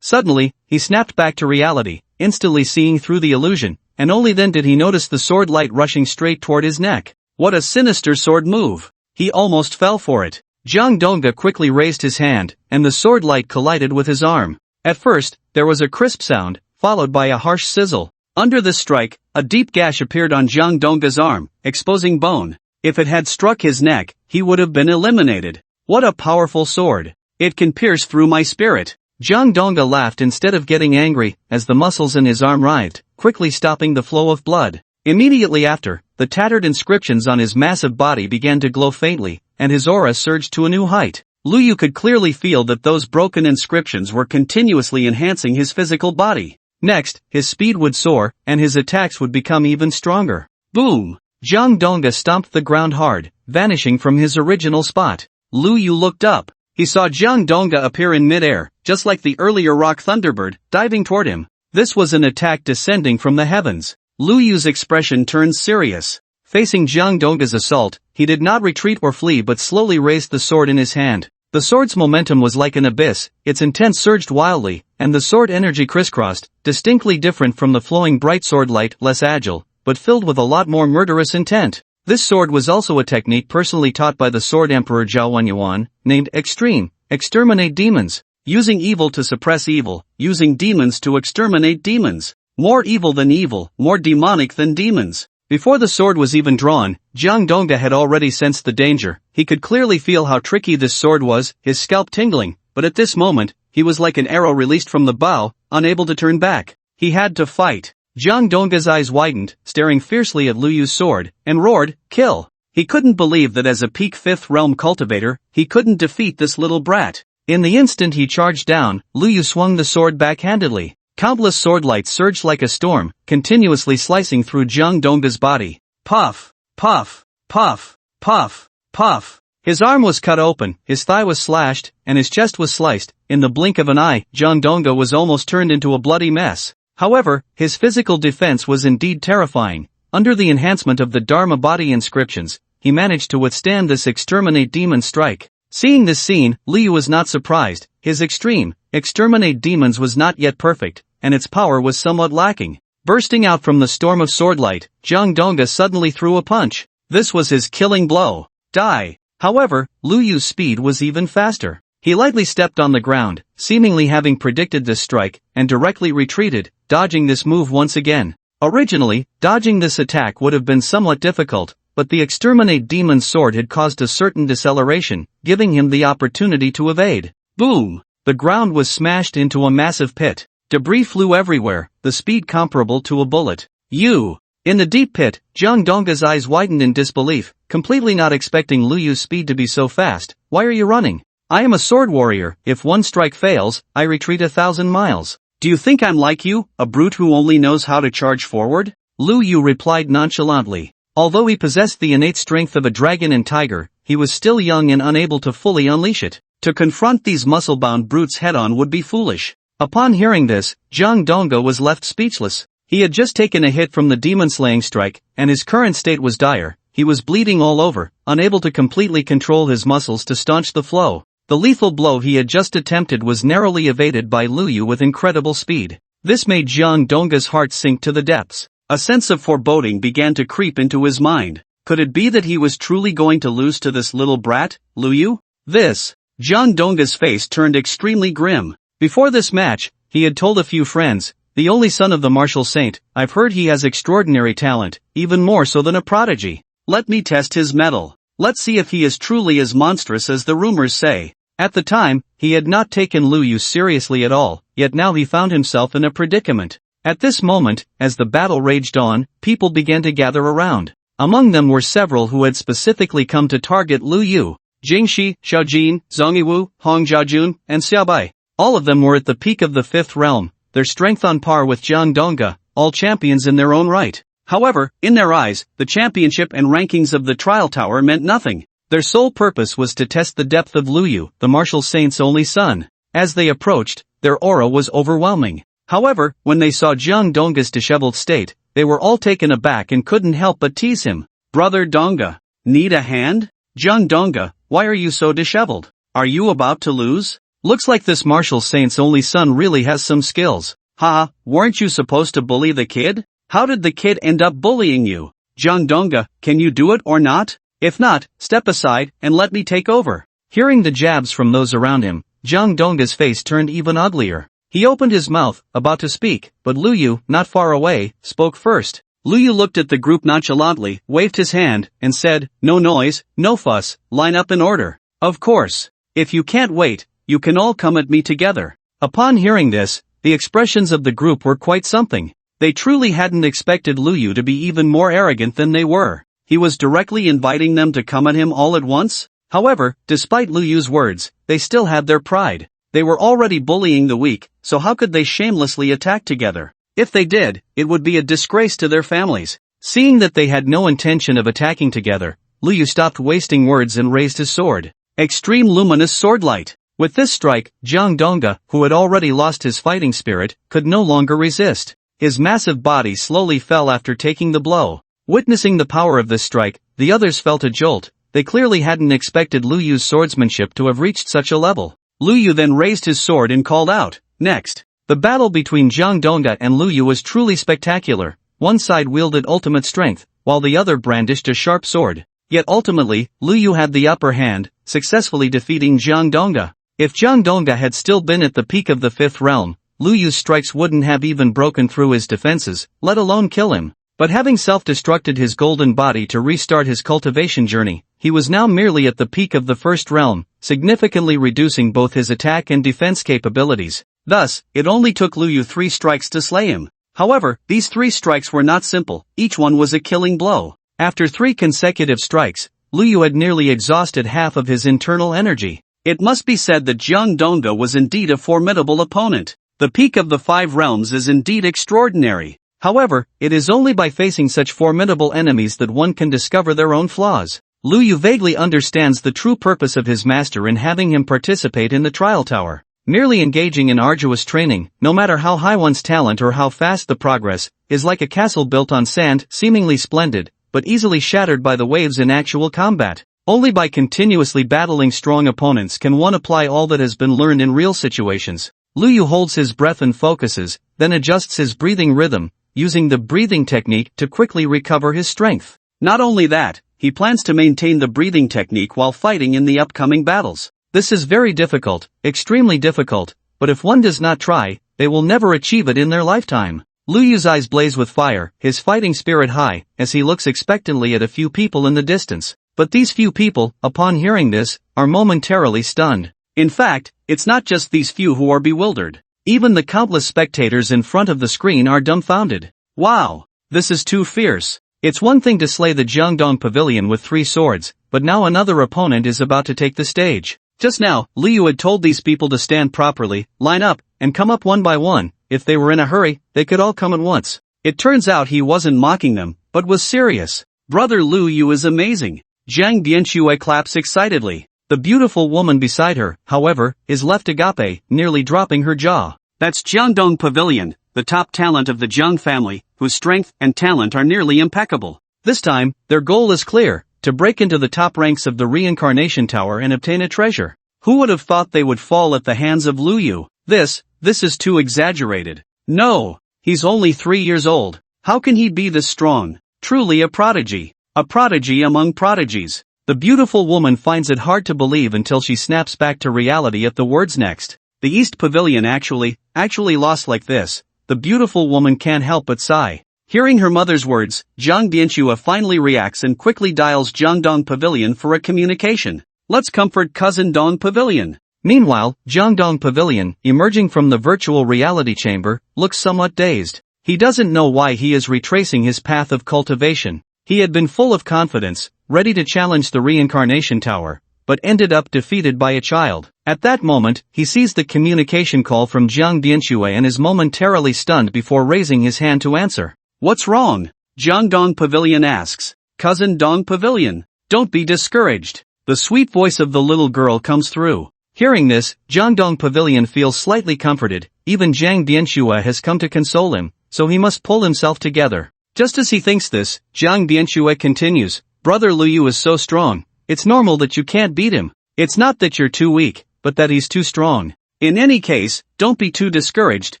Suddenly, he snapped back to reality, instantly seeing through the illusion, and only then did he notice the sword light rushing straight toward his neck. What a sinister sword move! He almost fell for it. Zhang Donga quickly raised his hand, and the sword light collided with his arm. At first, there was a crisp sound, followed by a harsh sizzle. Under this strike, a deep gash appeared on Zhang Donga's arm, exposing bone. If it had struck his neck, he would have been eliminated. What a powerful sword! It can pierce through my spirit. Zhang Donga laughed instead of getting angry, as the muscles in his arm writhed, quickly stopping the flow of blood. Immediately after, the tattered inscriptions on his massive body began to glow faintly, and his aura surged to a new height. Liu could clearly feel that those broken inscriptions were continuously enhancing his physical body. Next, his speed would soar, and his attacks would become even stronger. Boom! Zhang Donga stomped the ground hard, vanishing from his original spot. Liu looked up. He saw Zhang Donga appear in midair, just like the earlier Rock Thunderbird, diving toward him. This was an attack descending from the heavens. Liu's expression turned serious. Facing Jiang Dongga's assault, he did not retreat or flee but slowly raised the sword in his hand. The sword's momentum was like an abyss, its intent surged wildly, and the sword energy crisscrossed, distinctly different from the flowing bright sword light, less agile, but filled with a lot more murderous intent. This sword was also a technique personally taught by the Sword Emperor Zhao Wenyuan, named Extreme, exterminate demons. Using evil to suppress evil, using demons to exterminate demons. More evil than evil, more demonic than demons. Before the sword was even drawn, Jiang Dongga had already sensed the danger. He could clearly feel how tricky this sword was, his scalp tingling, but at this moment, he was like an arrow released from the bow, unable to turn back. He had to fight. Jiang Dongga's eyes widened, staring fiercely at Lu Yu's sword, and roared, "Kill!" He couldn't believe that as a peak 5th realm cultivator, he couldn't defeat this little brat. In the instant he charged down, Lu Yu swung the sword backhandedly. Countless sword lights surged like a storm, continuously slicing through Jiang Dongga's body. Puff! Puff! Puff! Puff! Puff! His arm was cut open, his thigh was slashed, and his chest was sliced. In the blink of an eye, Jiang Dongga was almost turned into a bloody mess. However, his physical defense was indeed terrifying. Under the enhancement of the Dharma body inscriptions, he managed to withstand this exterminate demon strike. Seeing this scene, Liu was not surprised. His exterminate demons was not yet perfect, and its power was somewhat lacking. Bursting out from the storm of swordlight, Jiang Dongga suddenly threw a punch. This was his killing blow. Die! However, Lu Yu's speed was even faster. He lightly stepped on the ground, seemingly having predicted this strike, and directly retreated, dodging this move once again. Originally, dodging this attack would have been somewhat difficult, but the exterminate demon's sword had caused a certain deceleration, giving him the opportunity to evade. Boom! The ground was smashed into a massive pit. Debris flew everywhere, the speed comparable to a bullet. In the deep pit, Jiang Dongga's eyes widened in disbelief, completely not expecting Lu Yu's speed to be so fast. Why are you running? I am a sword warrior. If one strike fails, I retreat 1,000 miles. Do you think I'm like you, a brute who only knows how to charge forward? Lu Yu replied nonchalantly. Although he possessed the innate strength of a dragon and tiger, he was still young and unable to fully unleash it. To confront these muscle-bound brutes head-on would be foolish. Upon hearing this, Jiang Dongga was left speechless. He had just taken a hit from the demon-slaying strike, and his current state was dire. He was bleeding all over, unable to completely control his muscles to staunch the flow. The lethal blow he had just attempted was narrowly evaded by Lu Yu with incredible speed. This made Jiang Dongga's heart sink to the depths. A sense of foreboding began to creep into his mind. Could it be that he was truly going to lose to this little brat, Lu Yu? Jiang Dongga's face turned extremely grim. Before this match, he had told a few friends, "The only son of the martial saint, I've heard he has extraordinary talent, even more so than a prodigy. Let me test his mettle. Let's see if he is truly as monstrous as the rumors say." At the time, he had not taken Lu Yu seriously at all, yet now he found himself in a predicament. At this moment, as the battle raged on, people began to gather around. Among them were several who had specifically come to target Lu Yu. Jingxi, Xiaojin, Zhang Yiwu, Hong Jiajun, and Xiaobai. All of them were at the peak of the 5th realm, their strength on par with Jiang Dongga, all champions in their own right. However, in their eyes, the championship and rankings of the trial tower meant nothing. Their sole purpose was to test the depth of Lu Yu, the martial saint's only son. As they approached, their aura was overwhelming. However, when they saw Jiang Dongga's disheveled state, they were all taken aback and couldn't help but tease him. "Brother Dongga, need a hand? Jiang Dongga, why are you so disheveled? Are you about to lose? Looks like this martial saint's only son really has some skills. Haha, weren't you supposed to bully the kid? How did the kid end up bullying you? Jiang Dongga, can you do it or not? If not, step aside and let me take over." Hearing the jabs from those around him, Jiang Dongga's face turned even uglier. He opened his mouth, about to speak, but Lu Yu, not far away, spoke first. Lu Yu looked at the group nonchalantly, waved his hand, and said, "No noise, no fuss, line up in order. Of course. If you can't wait, you can all come at me together." Upon hearing this, the expressions of the group were quite something. They truly hadn't expected Lu Yu to be even more arrogant than they were. He was directly inviting them to come at him all at once? However, despite Lu Yu's words, they still had their pride. They were already bullying the weak, so how could they shamelessly attack together? If they did, it would be a disgrace to their families. Seeing that they had no intention of attacking together, Lu Yu stopped wasting words and raised his sword. Extreme luminous swordlight. With this strike, Jiang Dongga, who had already lost his fighting spirit, could no longer resist. His massive body slowly fell after taking the blow. Witnessing the power of this strike, the others felt a jolt. They clearly hadn't expected Lu Yu's swordsmanship to have reached such a level. Lu Yu then raised his sword and called out, "Next!" The battle between Zhang Dongda and Lu Yu was truly spectacular. One side wielded ultimate strength, while the other brandished a sharp sword. Yet ultimately, Lu Yu had the upper hand, successfully defeating Zhang Dongda. If Zhang Dongda had still been at the peak of the fifth realm, Lu Yu's strikes wouldn't have even broken through his defenses, let alone kill him. But having self-destructed his golden body to restart his cultivation journey, he was now merely at the peak of the first realm, significantly reducing both his attack and defense capabilities. Thus, it only took Lu Yu 3 strikes to slay him. However, these 3 strikes were not simple, each one was a killing blow. After 3 consecutive strikes, Lu Yu had nearly exhausted half of his internal energy. It must be said that Zhang Dongda was indeed a formidable opponent. The peak of the 5 realms is indeed extraordinary. However, it is only by facing such formidable enemies that one can discover their own flaws. Lu Yu vaguely understands the true purpose of his master in having him participate in the trial tower. Merely engaging in arduous training, no matter how high one's talent or how fast the progress, is like a castle built on sand, seemingly splendid, but easily shattered by the waves in actual combat. Only by continuously battling strong opponents can one apply all that has been learned in real situations. Lu Yu holds his breath and focuses, then adjusts his breathing rhythm, using the breathing technique to quickly recover his strength. Not only that, he plans to maintain the breathing technique while fighting in the upcoming battles. This is very difficult, extremely difficult, but if one does not try, they will never achieve it in their lifetime. Lu Yu's eyes blaze with fire, his fighting spirit high, as he looks expectantly at a few people in the distance. But these few people, upon hearing this, are momentarily stunned. In fact, it's not just these few who are bewildered. Even the countless spectators in front of the screen are dumbfounded. Wow! This is too fierce. It's one thing to slay the Jiangdong Pavilion with 3 swords, but now another opponent is about to take the stage. Just now, Lu Yu had told these people to stand properly, line up, and come up one by one. If they were in a hurry, they could all come at once. It turns out he wasn't mocking them, but was serious. Brother Lu Yu is amazing. Zhang Bianxue claps excitedly. The beautiful woman beside her, however, is left agape, nearly dropping her jaw. That's Jiangdong Pavilion, the top talent of the Jiang family, whose strength and talent are nearly impeccable. This time, their goal is clear, to break into the top ranks of the reincarnation tower and obtain a treasure. Who would have thought they would fall at the hands of Lu Yu? This is too exaggerated. No, he's only 3 years old. How can he be this strong? Truly a prodigy. A prodigy among prodigies. The beautiful woman finds it hard to believe until she snaps back to reality at the words next. The East Pavilion actually lost like this. The beautiful woman can't help but sigh. Hearing her mother's words, Zhang Bianxue finally reacts and quickly dials Jiangdong Pavilion for a communication. Let's comfort cousin Dong Pavilion. Meanwhile, Jiangdong Pavilion, emerging from the virtual reality chamber, looks somewhat dazed. He doesn't know why he is retracing his path of cultivation. He had been full of confidence, ready to challenge the reincarnation tower, but ended up defeated by a child. At that moment, he sees the communication call from Zhang Bianxue and is momentarily stunned before raising his hand to answer. What's wrong? Jiangdong Pavilion asks. Cousin Dong Pavilion, don't be discouraged. The sweet voice of the little girl comes through. Hearing this, Jiangdong Pavilion feels slightly comforted. Even Zhang Bianxue has come to console him, so he must pull himself together. Just as he thinks this, Zhang Bianxue continues, Brother Lu Yu is so strong, it's normal that you can't beat him. It's not that you're too weak, but that he's too strong. In any case, don't be too discouraged,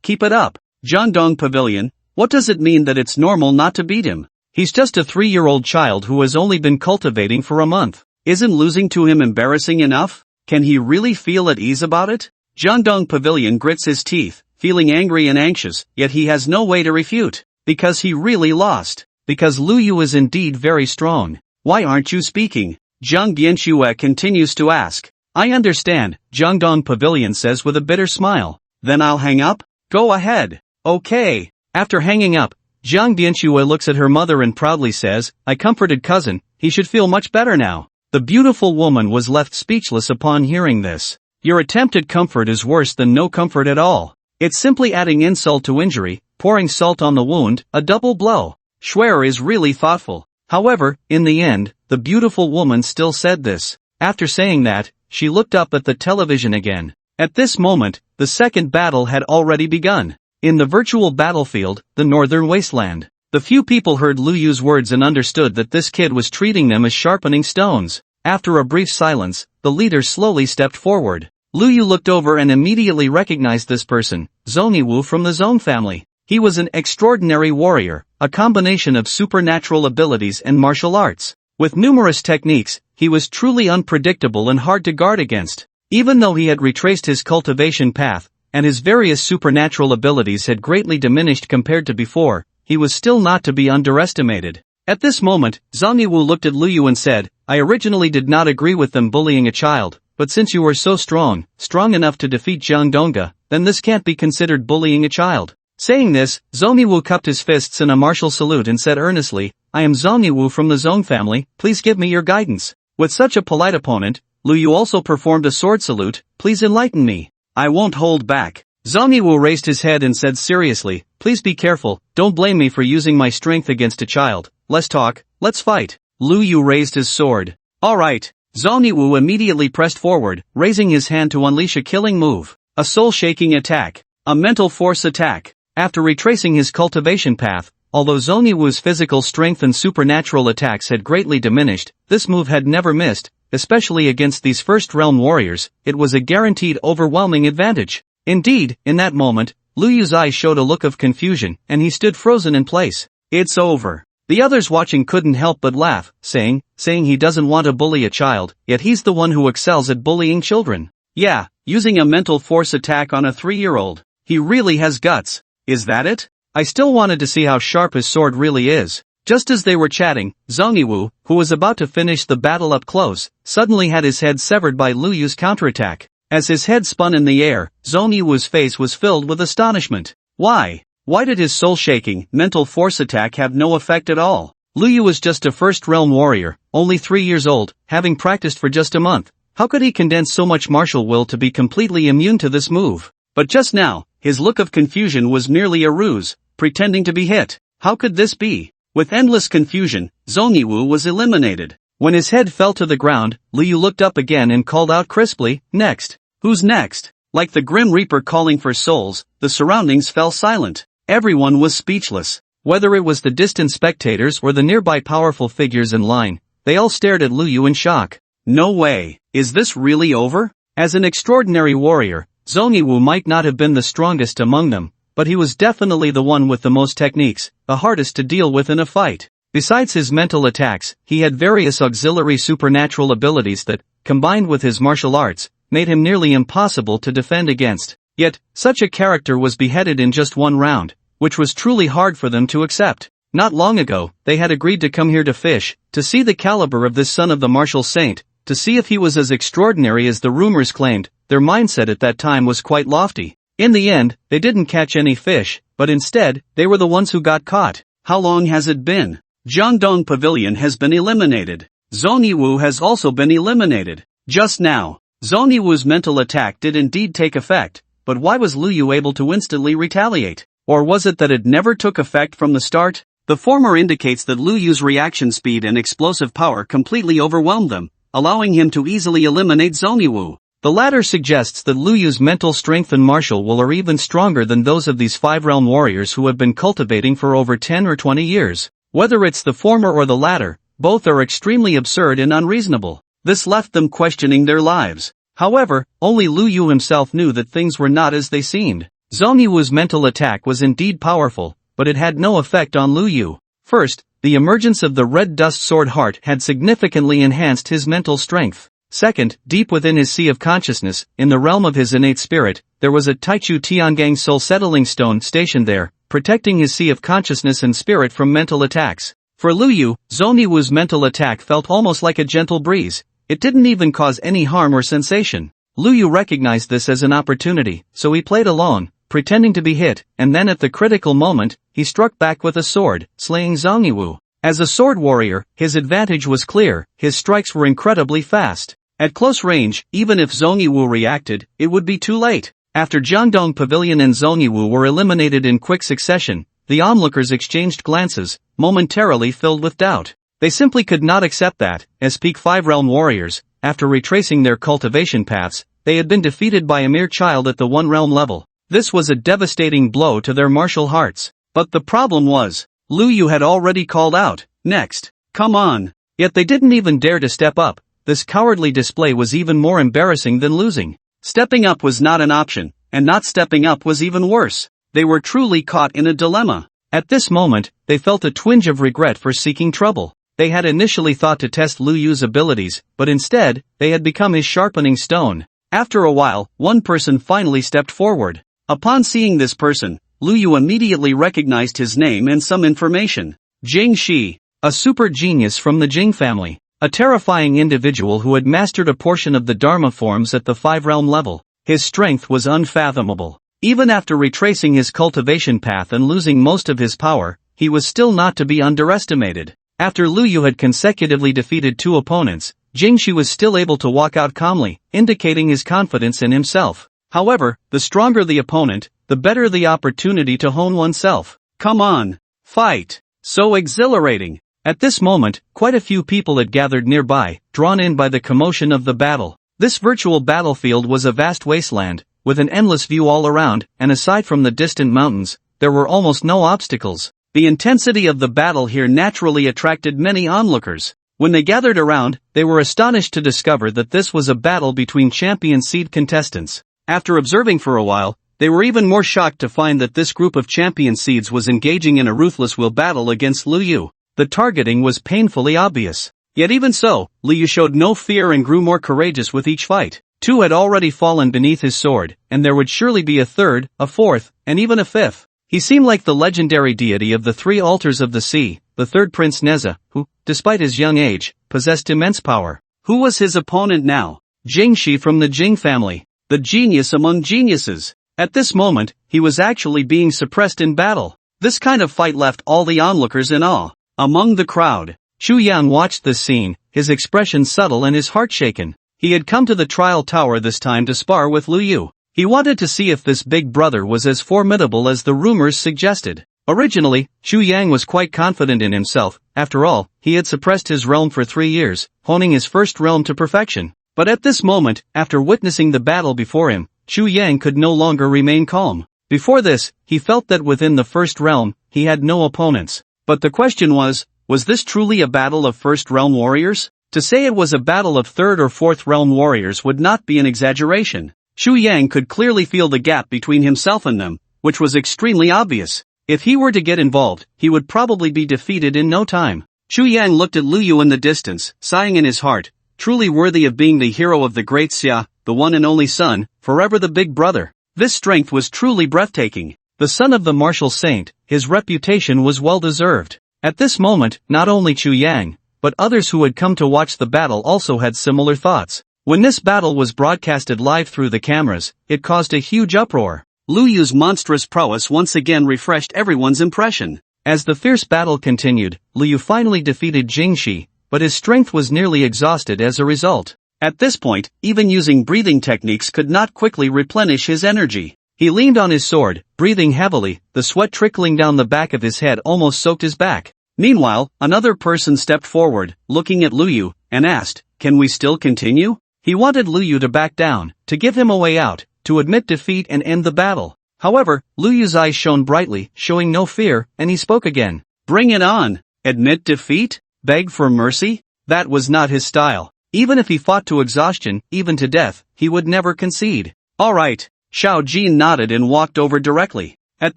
keep it up. Jiangdong Pavilion, what does it mean that it's normal not to beat him? He's just a 3-year-old child who has only been cultivating for a month. Isn't losing to him embarrassing enough? Can he really feel at ease about it? Jiangdong Pavilion grits his teeth, feeling angry and anxious, yet he has no way to refute. Because he really lost. Because Lu Yu is indeed very strong. Why aren't you speaking? Zhang Bianxue continues to ask. I understand, Jiangdong Pavilion says with a bitter smile. Then I'll hang up? Go ahead. Okay. After hanging up, Zhang Bianxue looks at her mother and proudly says, I comforted cousin, he should feel much better now. The beautiful woman was left speechless upon hearing this. Your attempt at comfort is worse than no comfort at all. It's simply adding insult to injury, pouring salt on the wound, a double blow. Schwer is really thoughtful. However, in the end, the beautiful woman still said this. After saying that, she looked up at the television again. At this moment, the second battle had already begun. In the virtual battlefield, the northern wasteland. The few people heard Lu Yu's words and understood that this kid was treating them as sharpening stones. After a brief silence, the leader slowly stepped forward. Lu Yu looked over and immediately recognized this person, Zhong Wu from the Zhong family. He was an extraordinary warrior, a combination of supernatural abilities and martial arts. With numerous techniques, he was truly unpredictable and hard to guard against. Even though he had retraced his cultivation path, and his various supernatural abilities had greatly diminished compared to before, he was still not to be underestimated. At this moment, Zhong Wu looked at Lu Yu and said, "I originally did not agree with them bullying a child, but since you are so strong enough to defeat Jiang Dongge, then this can't be considered bullying a child." Saying this, Zhong Wu cupped his fists in a martial salute and said earnestly, "I am Zhong Wu from the Zhong family, please give me your guidance." With such a polite opponent, Lu Yu also performed a sword salute, "Please enlighten me. I won't hold back." Zhong Wu raised his head and said seriously, "Please be careful, don't blame me for using my strength against a child. Let's talk, let's fight." Lu Yu raised his sword. "Alright." Zhong Wu immediately pressed forward, raising his hand to unleash a killing move. A soul-shaking attack. A mental force attack. After retracing his cultivation path, although Zhong Wu's physical strength and supernatural attacks had greatly diminished, this move had never missed, especially against these first-realm warriors. It was a guaranteed overwhelming advantage. Indeed, in that moment, Lu Yu's eyes showed a look of confusion, and he stood frozen in place. It's over. The others watching couldn't help but laugh, saying he doesn't want to bully a child, yet he's the one who excels at bullying children. Yeah, using a mental force attack on a 3-year-old. He really has guts. Is that it? I still wanted to see how sharp his sword really is. Just as they were chatting, Zhong Wu, who was about to finish the battle up close, suddenly had his head severed by Lu Yu's counterattack. As his head spun in the air, Zhong Wu's face was filled with astonishment. Why did his soul-shaking, mental force attack have no effect at all? Lu Yu was just a first-realm warrior, only 3 years old, having practiced for just a month. How could he condense so much martial will to be completely immune to this move? But just now, his look of confusion was merely a ruse, pretending to be hit. How could this be? With endless confusion, Zhong Wu was eliminated. When his head fell to the ground, Lu Yu looked up again and called out crisply, "Next." Who's next? Like the Grim Reaper calling for souls, the surroundings fell silent. Everyone was speechless. Whether it was the distant spectators or the nearby powerful figures in line, they all stared at Lu Yu in shock. No way. Is this really over? As an extraordinary warrior, Zhong Wu might not have been the strongest among them, but he was definitely the one with the most techniques, the hardest to deal with in a fight. Besides his mental attacks, he had various auxiliary supernatural abilities that, combined with his martial arts, made him nearly impossible to defend against. Yet, such a character was beheaded in just one round, which was truly hard for them to accept. Not long ago, they had agreed to come here to fish, to see the caliber of this son of the martial saint, to see if he was as extraordinary as the rumors claimed. Their mindset at that time was quite lofty. In the end, they didn't catch any fish, but instead, they were the ones who got caught. How long has it been? Jiangdong Pavilion has been eliminated. Zhong Wu has also been eliminated. Just now, Zhong Wu's mental attack did indeed take effect, but why was Lu Yu able to instantly retaliate? Or was it that it never took effect from the start? The former indicates that Lu Yu's reaction speed and explosive power completely overwhelmed them, allowing him to easily eliminate Zhong Wu. The latter suggests that Lu Yu's mental strength and martial will are even stronger than those of these 5-realm warriors who have been cultivating for over 10 or 20 years. Whether it's the former or the latter, both are extremely absurd and unreasonable. This left them questioning their lives. However, only Lu Yu himself knew that things were not as they seemed. Zhong Wu's mental attack was indeed powerful, but it had no effect on Lu Yu. First, the emergence of the red dust sword heart had significantly enhanced his mental strength. Second, deep within his sea of consciousness, in the realm of his innate spirit, there was a Taichu Tiangang soul settling stone stationed there, protecting his sea of consciousness and spirit from mental attacks. For Lu Yu, Zhong Wu's mental attack felt almost like a gentle breeze. It didn't even cause any harm or sensation. Lu Yu recognized this as an opportunity, so he played along, pretending to be hit, and then at the critical moment, he struck back with a sword, slaying Zhong Wu. As a sword warrior, his advantage was clear, his strikes were incredibly fast. At close range, even if Zhong Wu reacted, it would be too late. After Jiangdong Pavilion and Zhong Wu were eliminated in quick succession, the onlookers exchanged glances, momentarily filled with doubt. They simply could not accept that, as peak 5-realm warriors, after retracing their cultivation paths, they had been defeated by a mere child at the 1-realm level. This was a devastating blow to their martial hearts. But the problem was, Lu Yu had already called out, "Next, come on." Yet they didn't even dare to step up. This cowardly display was even more embarrassing than losing. Stepping up was not an option, and not stepping up was even worse. They were truly caught in a dilemma. At this moment, they felt a twinge of regret for seeking trouble. They had initially thought to test Lu Yu's abilities, but instead, they had become his sharpening stone. After a while, one person finally stepped forward. Upon seeing this person, Lu Yu immediately recognized his name and some information. Jing Shi, a super genius from the Jing family. A terrifying individual who had mastered a portion of the Dharma forms at the 5-realm level. His strength was unfathomable. Even after retracing his cultivation path and losing most of his power, he was still not to be underestimated. After Lu Yu had consecutively defeated 2 opponents, Jing Shi was still able to walk out calmly, indicating his confidence in himself. However, the stronger the opponent, the better the opportunity to hone oneself. Come on, fight! So exhilarating! At this moment, quite a few people had gathered nearby, drawn in by the commotion of the battle. This virtual battlefield was a vast wasteland, with an endless view all around, and aside from the distant mountains, there were almost no obstacles. The intensity of the battle here naturally attracted many onlookers. When they gathered around, they were astonished to discover that this was a battle between champion seed contestants. After observing for a while, they were even more shocked to find that this group of champion seeds was engaging in a ruthless will battle against Lu Yu. The targeting was painfully obvious. Yet even so, Lu Yu showed no fear and grew more courageous with each fight. 2 had already fallen beneath his sword, and there would surely be a 3rd, a 4th, and even a 5th. He seemed like the legendary deity of the 3 altars of the sea, the 3rd Prince Neza, who, despite his young age, possessed immense power. Who was his opponent now? Jing Shi from the Jing family, the genius among geniuses. At this moment, he was actually being suppressed in battle. This kind of fight left all the onlookers in awe. Among the crowd, Chu Yang watched this scene, his expression subtle and his heart shaken. He had come to the trial tower this time to spar with Lu Yu. He wanted to see if this big brother was as formidable as the rumors suggested. Originally, Chu Yang was quite confident in himself. After all, he had suppressed his realm for 3 years, honing his first realm to perfection. But at this moment, after witnessing the battle before him, Chu Yang could no longer remain calm. Before this, he felt that within the first realm, he had no opponents. But the question was this truly a battle of first realm warriors? To say it was a battle of 3rd or 4th realm warriors would not be an exaggeration. Chu Yang could clearly feel the gap between himself and them, which was extremely obvious. If he were to get involved, he would probably be defeated in no time. Chu Yang looked at Lu Yu in the distance, sighing in his heart, truly worthy of being the hero of the great Xia, the one and only son, forever the big brother. This strength was truly breathtaking. The son of the martial saint, his reputation was well deserved. At this moment, not only Chu Yang, but others who had come to watch the battle also had similar thoughts. When this battle was broadcasted live through the cameras, it caused a huge uproar. Lu Yu's monstrous prowess once again refreshed everyone's impression. As the fierce battle continued, Lu Yu finally defeated Jing Shi, but his strength was nearly exhausted as a result. At this point, even using breathing techniques could not quickly replenish his energy. He leaned on his sword, breathing heavily, the sweat trickling down the back of his head almost soaked his back. Meanwhile, another person stepped forward, looking at Lu Yu, and asked, "Can we still continue?" He wanted Lu Yu to back down, to give him a way out, to admit defeat and end the battle. However, Lu Yu's eyes shone brightly, showing no fear, and he spoke again. "Bring it on! Admit defeat? Beg for mercy?" That was not his style. Even if he fought to exhaustion, even to death, he would never concede. "All right." Xiao Jin nodded and walked over directly. At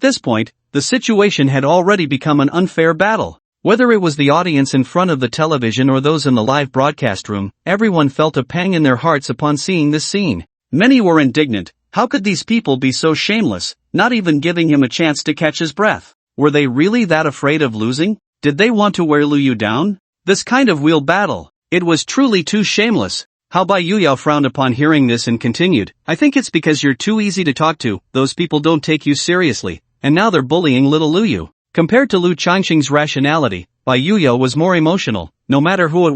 this point, the situation had already become an unfair battle. Whether it was the audience in front of the television or those in the live broadcast room, everyone felt a pang in their hearts upon seeing this scene. Many were indignant. How could these people be so shameless, not even giving him a chance to catch his breath? Were they really that afraid of losing? Did they want to wear Lu Yu down? This kind of wheel battle. It was truly too shameless. How Bai Yuyao frowned upon hearing this and continued, "I think it's because you're too easy to talk to, those people don't take you seriously, and now they're bullying little Lu Yu." Compared to Lu Changxing's rationality, Bai Yuyao was more emotional. No matter who it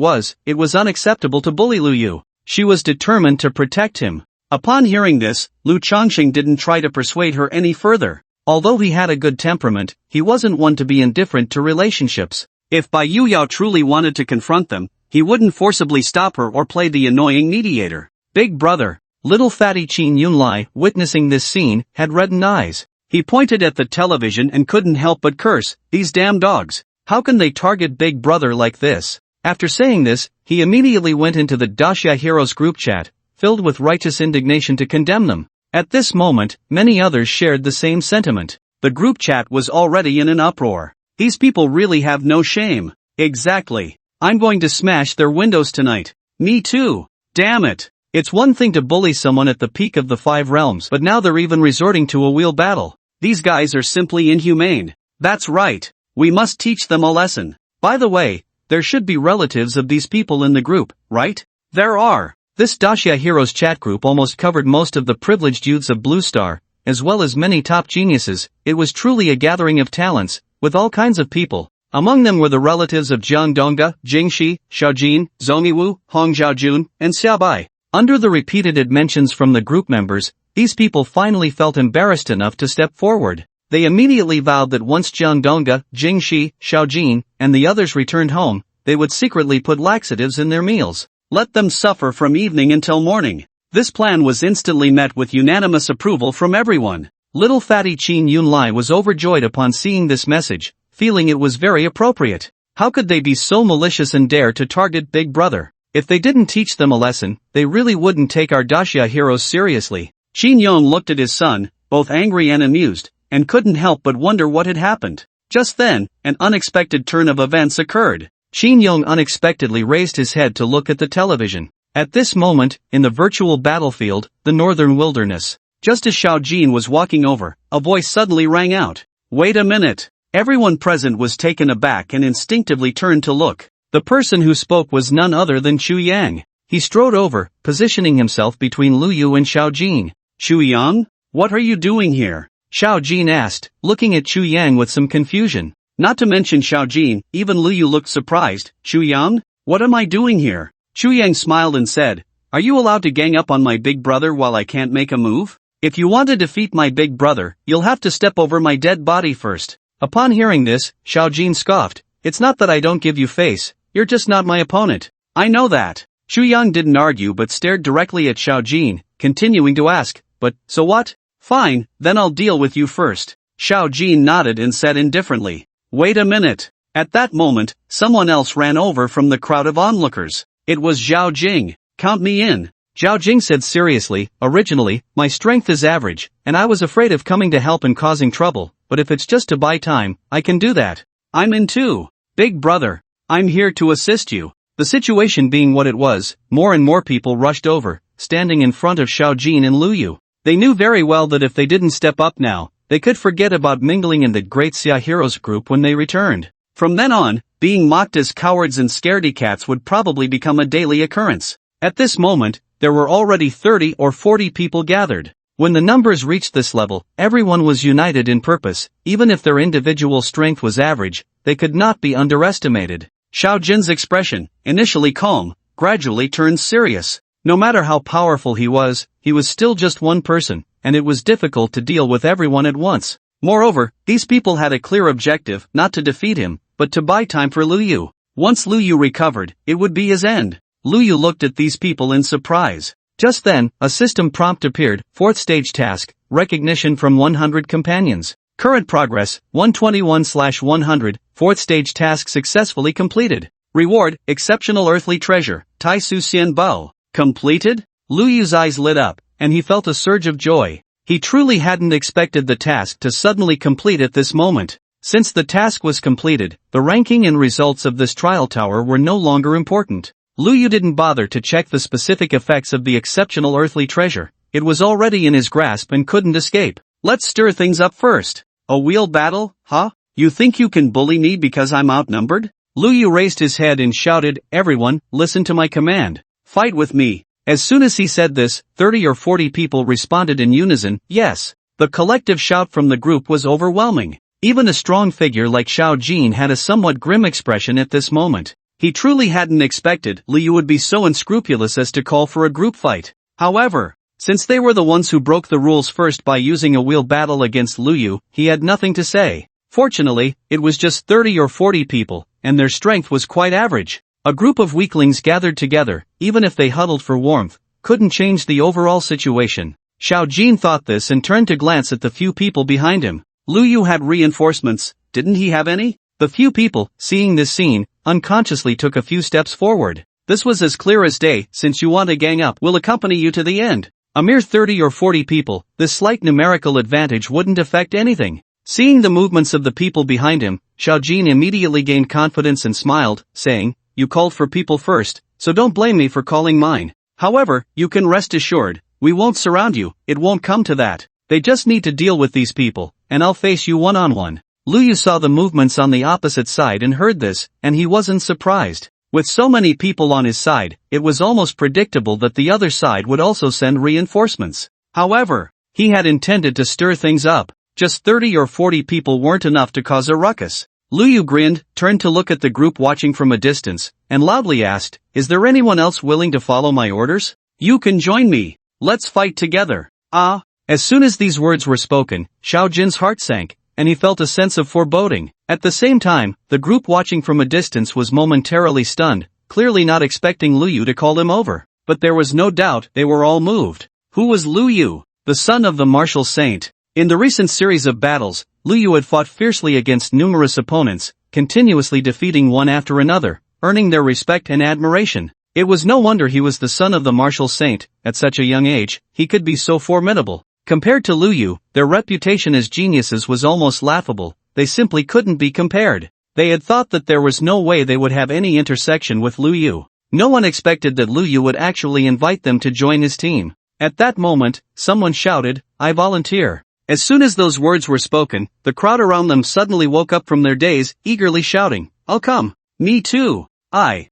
was unacceptable to bully Lu Yu. She was determined to protect him. Upon hearing this, Lu Changxing didn't try to persuade her any further. Although he had a good temperament, he wasn't one to be indifferent to relationships. If Bai Yuyao truly wanted to confront them, he wouldn't forcibly stop her or play the annoying mediator. Big brother, little fatty Qin Yunlai, witnessing this scene, had reddened eyes. He pointed at the television and couldn't help but curse, "These damn dogs. How can they target Big Brother like this?" After saying this, he immediately went into the Dacia Heroes group chat, filled with righteous indignation to condemn them. At this moment, many others shared the same sentiment. The group chat was already in an uproar. These people really have no shame. Exactly. I'm going to smash their windows tonight. Me too. Damn it. It's one thing to bully someone at the peak of the 5 realms, but now they're even resorting to a wheel battle. These guys are simply inhumane. That's right. We must teach them a lesson. By the way, there should be relatives of these people in the group, right? There are. This Dacia Heroes chat group almost covered most of the privileged youths of Blue Star, as well as many top geniuses. It was truly a gathering of talents, with all kinds of people. Among them were the relatives of Jiang Dongda, Jingxi, Xiaojin, Zhongyiwu, Hong Xiaojun, and Xiaobai. Under the repeated mentions from the group members, these people finally felt embarrassed enough to step forward. They immediately vowed that once Jiang Dongda, Jingxi, Xiaojin, and the others returned home, they would secretly put laxatives in their meals. Let them suffer from evening until morning. This plan was instantly met with unanimous approval from everyone. Little fatty Qin Yunlai was overjoyed upon seeing this message, feeling it was very appropriate. How could they be so malicious and dare to target Big Brother? If they didn't teach them a lesson, they really wouldn't take our Dacia Heroes seriously. Qin Yong looked at his son, both angry and amused, and couldn't help but wonder what had happened. Just then, an unexpected turn of events occurred. Qin Yong unexpectedly raised his head to look at the television. At this moment, in the virtual battlefield, the northern wilderness, just as Xiao Jin was walking over, a voice suddenly rang out. Wait a minute. Everyone present was taken aback and instinctively turned to look. The person who spoke was none other than Chu Yang. He strode over, positioning himself between Lu Yu and Xiao Jin. Chu Yang? What are you doing here? Xiao Jin asked, looking at Chu Yang with some confusion. Not to mention Xiao Jin, even Lu Yu looked surprised. Chu Yang? What am I doing here? Chu Yang smiled and said, Are you allowed to gang up on my big brother while I can't make a move? If you want to defeat my big brother, you'll have to step over my dead body first. Upon hearing this, Xiao Jin scoffed. It's not that I don't give you face, you're just not my opponent. I know that. Chu Yang didn't argue but stared directly at Xiao Jin, continuing to ask, But, so what? Fine, then I'll deal with you first. Xiao Jin nodded and said indifferently, Wait a minute. At that moment, someone else ran over from the crowd of onlookers. It was Zhao Jing. Count me in. Zhao Jing said seriously, Originally, my strength is average, and I was afraid of coming to help and causing trouble, but if it's just to buy time, I can do that. I'm in too. Big brother. I'm here to assist you. The situation being what it was, more and more people rushed over, standing in front of Xiao Jin and Lu Yu. They knew very well that if they didn't step up now, they could forget about mingling in the Great Xia Heroes group when they returned. From then on, being mocked as cowards and scaredy cats would probably become a daily occurrence. At this moment, there were already 30 or 40 people gathered. When the numbers reached this level, everyone was united in purpose. Even if their individual strength was average, they could not be underestimated. Xiao Jin's expression, initially calm, gradually turned serious. No matter how powerful he was still just one person, and it was difficult to deal with everyone at once. Moreover, these people had a clear objective, not to defeat him, but to buy time for Lu Yu. Once Lu Yu recovered, it would be his end. Lu Yu looked at these people in surprise. Just then, a system prompt appeared, 4th stage task, recognition from 100 companions. Current progress, 121/100, 4th stage task successfully completed. Reward, exceptional earthly treasure, Tai Su Xian Bao. Completed? Lu Yu's eyes lit up, and he felt a surge of joy. He truly hadn't expected the task to suddenly complete at this moment. Since the task was completed, the ranking and results of this trial tower were no longer important. Lu Yu didn't bother to check the specific effects of the exceptional earthly treasure. It was already in his grasp and couldn't escape. Let's stir things up first. A wheel battle, huh? You think you can bully me because I'm outnumbered? Lu Yu raised his head and shouted, Everyone, listen to my command. Fight with me. As soon as he said this, 30 or 40 people responded in unison, yes. The collective shout from the group was overwhelming. Even a strong figure like Xiao Jin had a somewhat grim expression at this moment. He truly hadn't expected Lu Yu would be so unscrupulous as to call for a group fight. However, since they were the ones who broke the rules first by using a wheel battle against Lu Yu, he had nothing to say. Fortunately, it was just 30 or 40 people, and their strength was quite average. A group of weaklings gathered together, even if they huddled for warmth, couldn't change the overall situation. Xiao Jin thought this and turned to glance at the few people behind him. Lu Yu had reinforcements, didn't he have any? The few people, seeing this scene, unconsciously took a few steps forward. This was as clear as day, since you want to gang up, we'll accompany you to the end. A mere 30 or 40 people, this slight numerical advantage wouldn't affect anything. Seeing the movements of the people behind him, Xiao Jin immediately gained confidence and smiled, saying, you called for people first, so don't blame me for calling mine. However, you can rest assured, we won't surround you, it won't come to that. They just need to deal with these people, and I'll face you one-on-one. Lu Yu saw the movements on the opposite side and heard this, and he wasn't surprised. With so many people on his side, it was almost predictable that the other side would also send reinforcements. However, he had intended to stir things up. Just 30 or 40 people weren't enough to cause a ruckus. Lu Yu grinned, turned to look at the group watching from a distance, and loudly asked, is there anyone else willing to follow my orders? You can join me. Let's fight together. Ah! As soon as these words were spoken, Xiao Jin's heart sank, and he felt a sense of foreboding. At the same time, the group watching from a distance was momentarily stunned, clearly not expecting Lu Yu to call him over. But there was no doubt they were all moved. Who was Lu Yu? The son of the martial saint. In the recent series of battles, Lu Yu had fought fiercely against numerous opponents, continuously defeating one after another, earning their respect and admiration. It was no wonder he was the son of the martial saint. At such a young age, he could be so formidable. Compared to Lu Yu, their reputation as geniuses was almost laughable. They simply couldn't be compared. They had thought that there was no way they would have any intersection with Lu Yu. No one expected that Lu Yu would actually invite them to join his team. At that moment, someone shouted, I volunteer. As soon as those words were spoken, the crowd around them suddenly woke up from their daze, eagerly shouting, I'll come. Me too. I.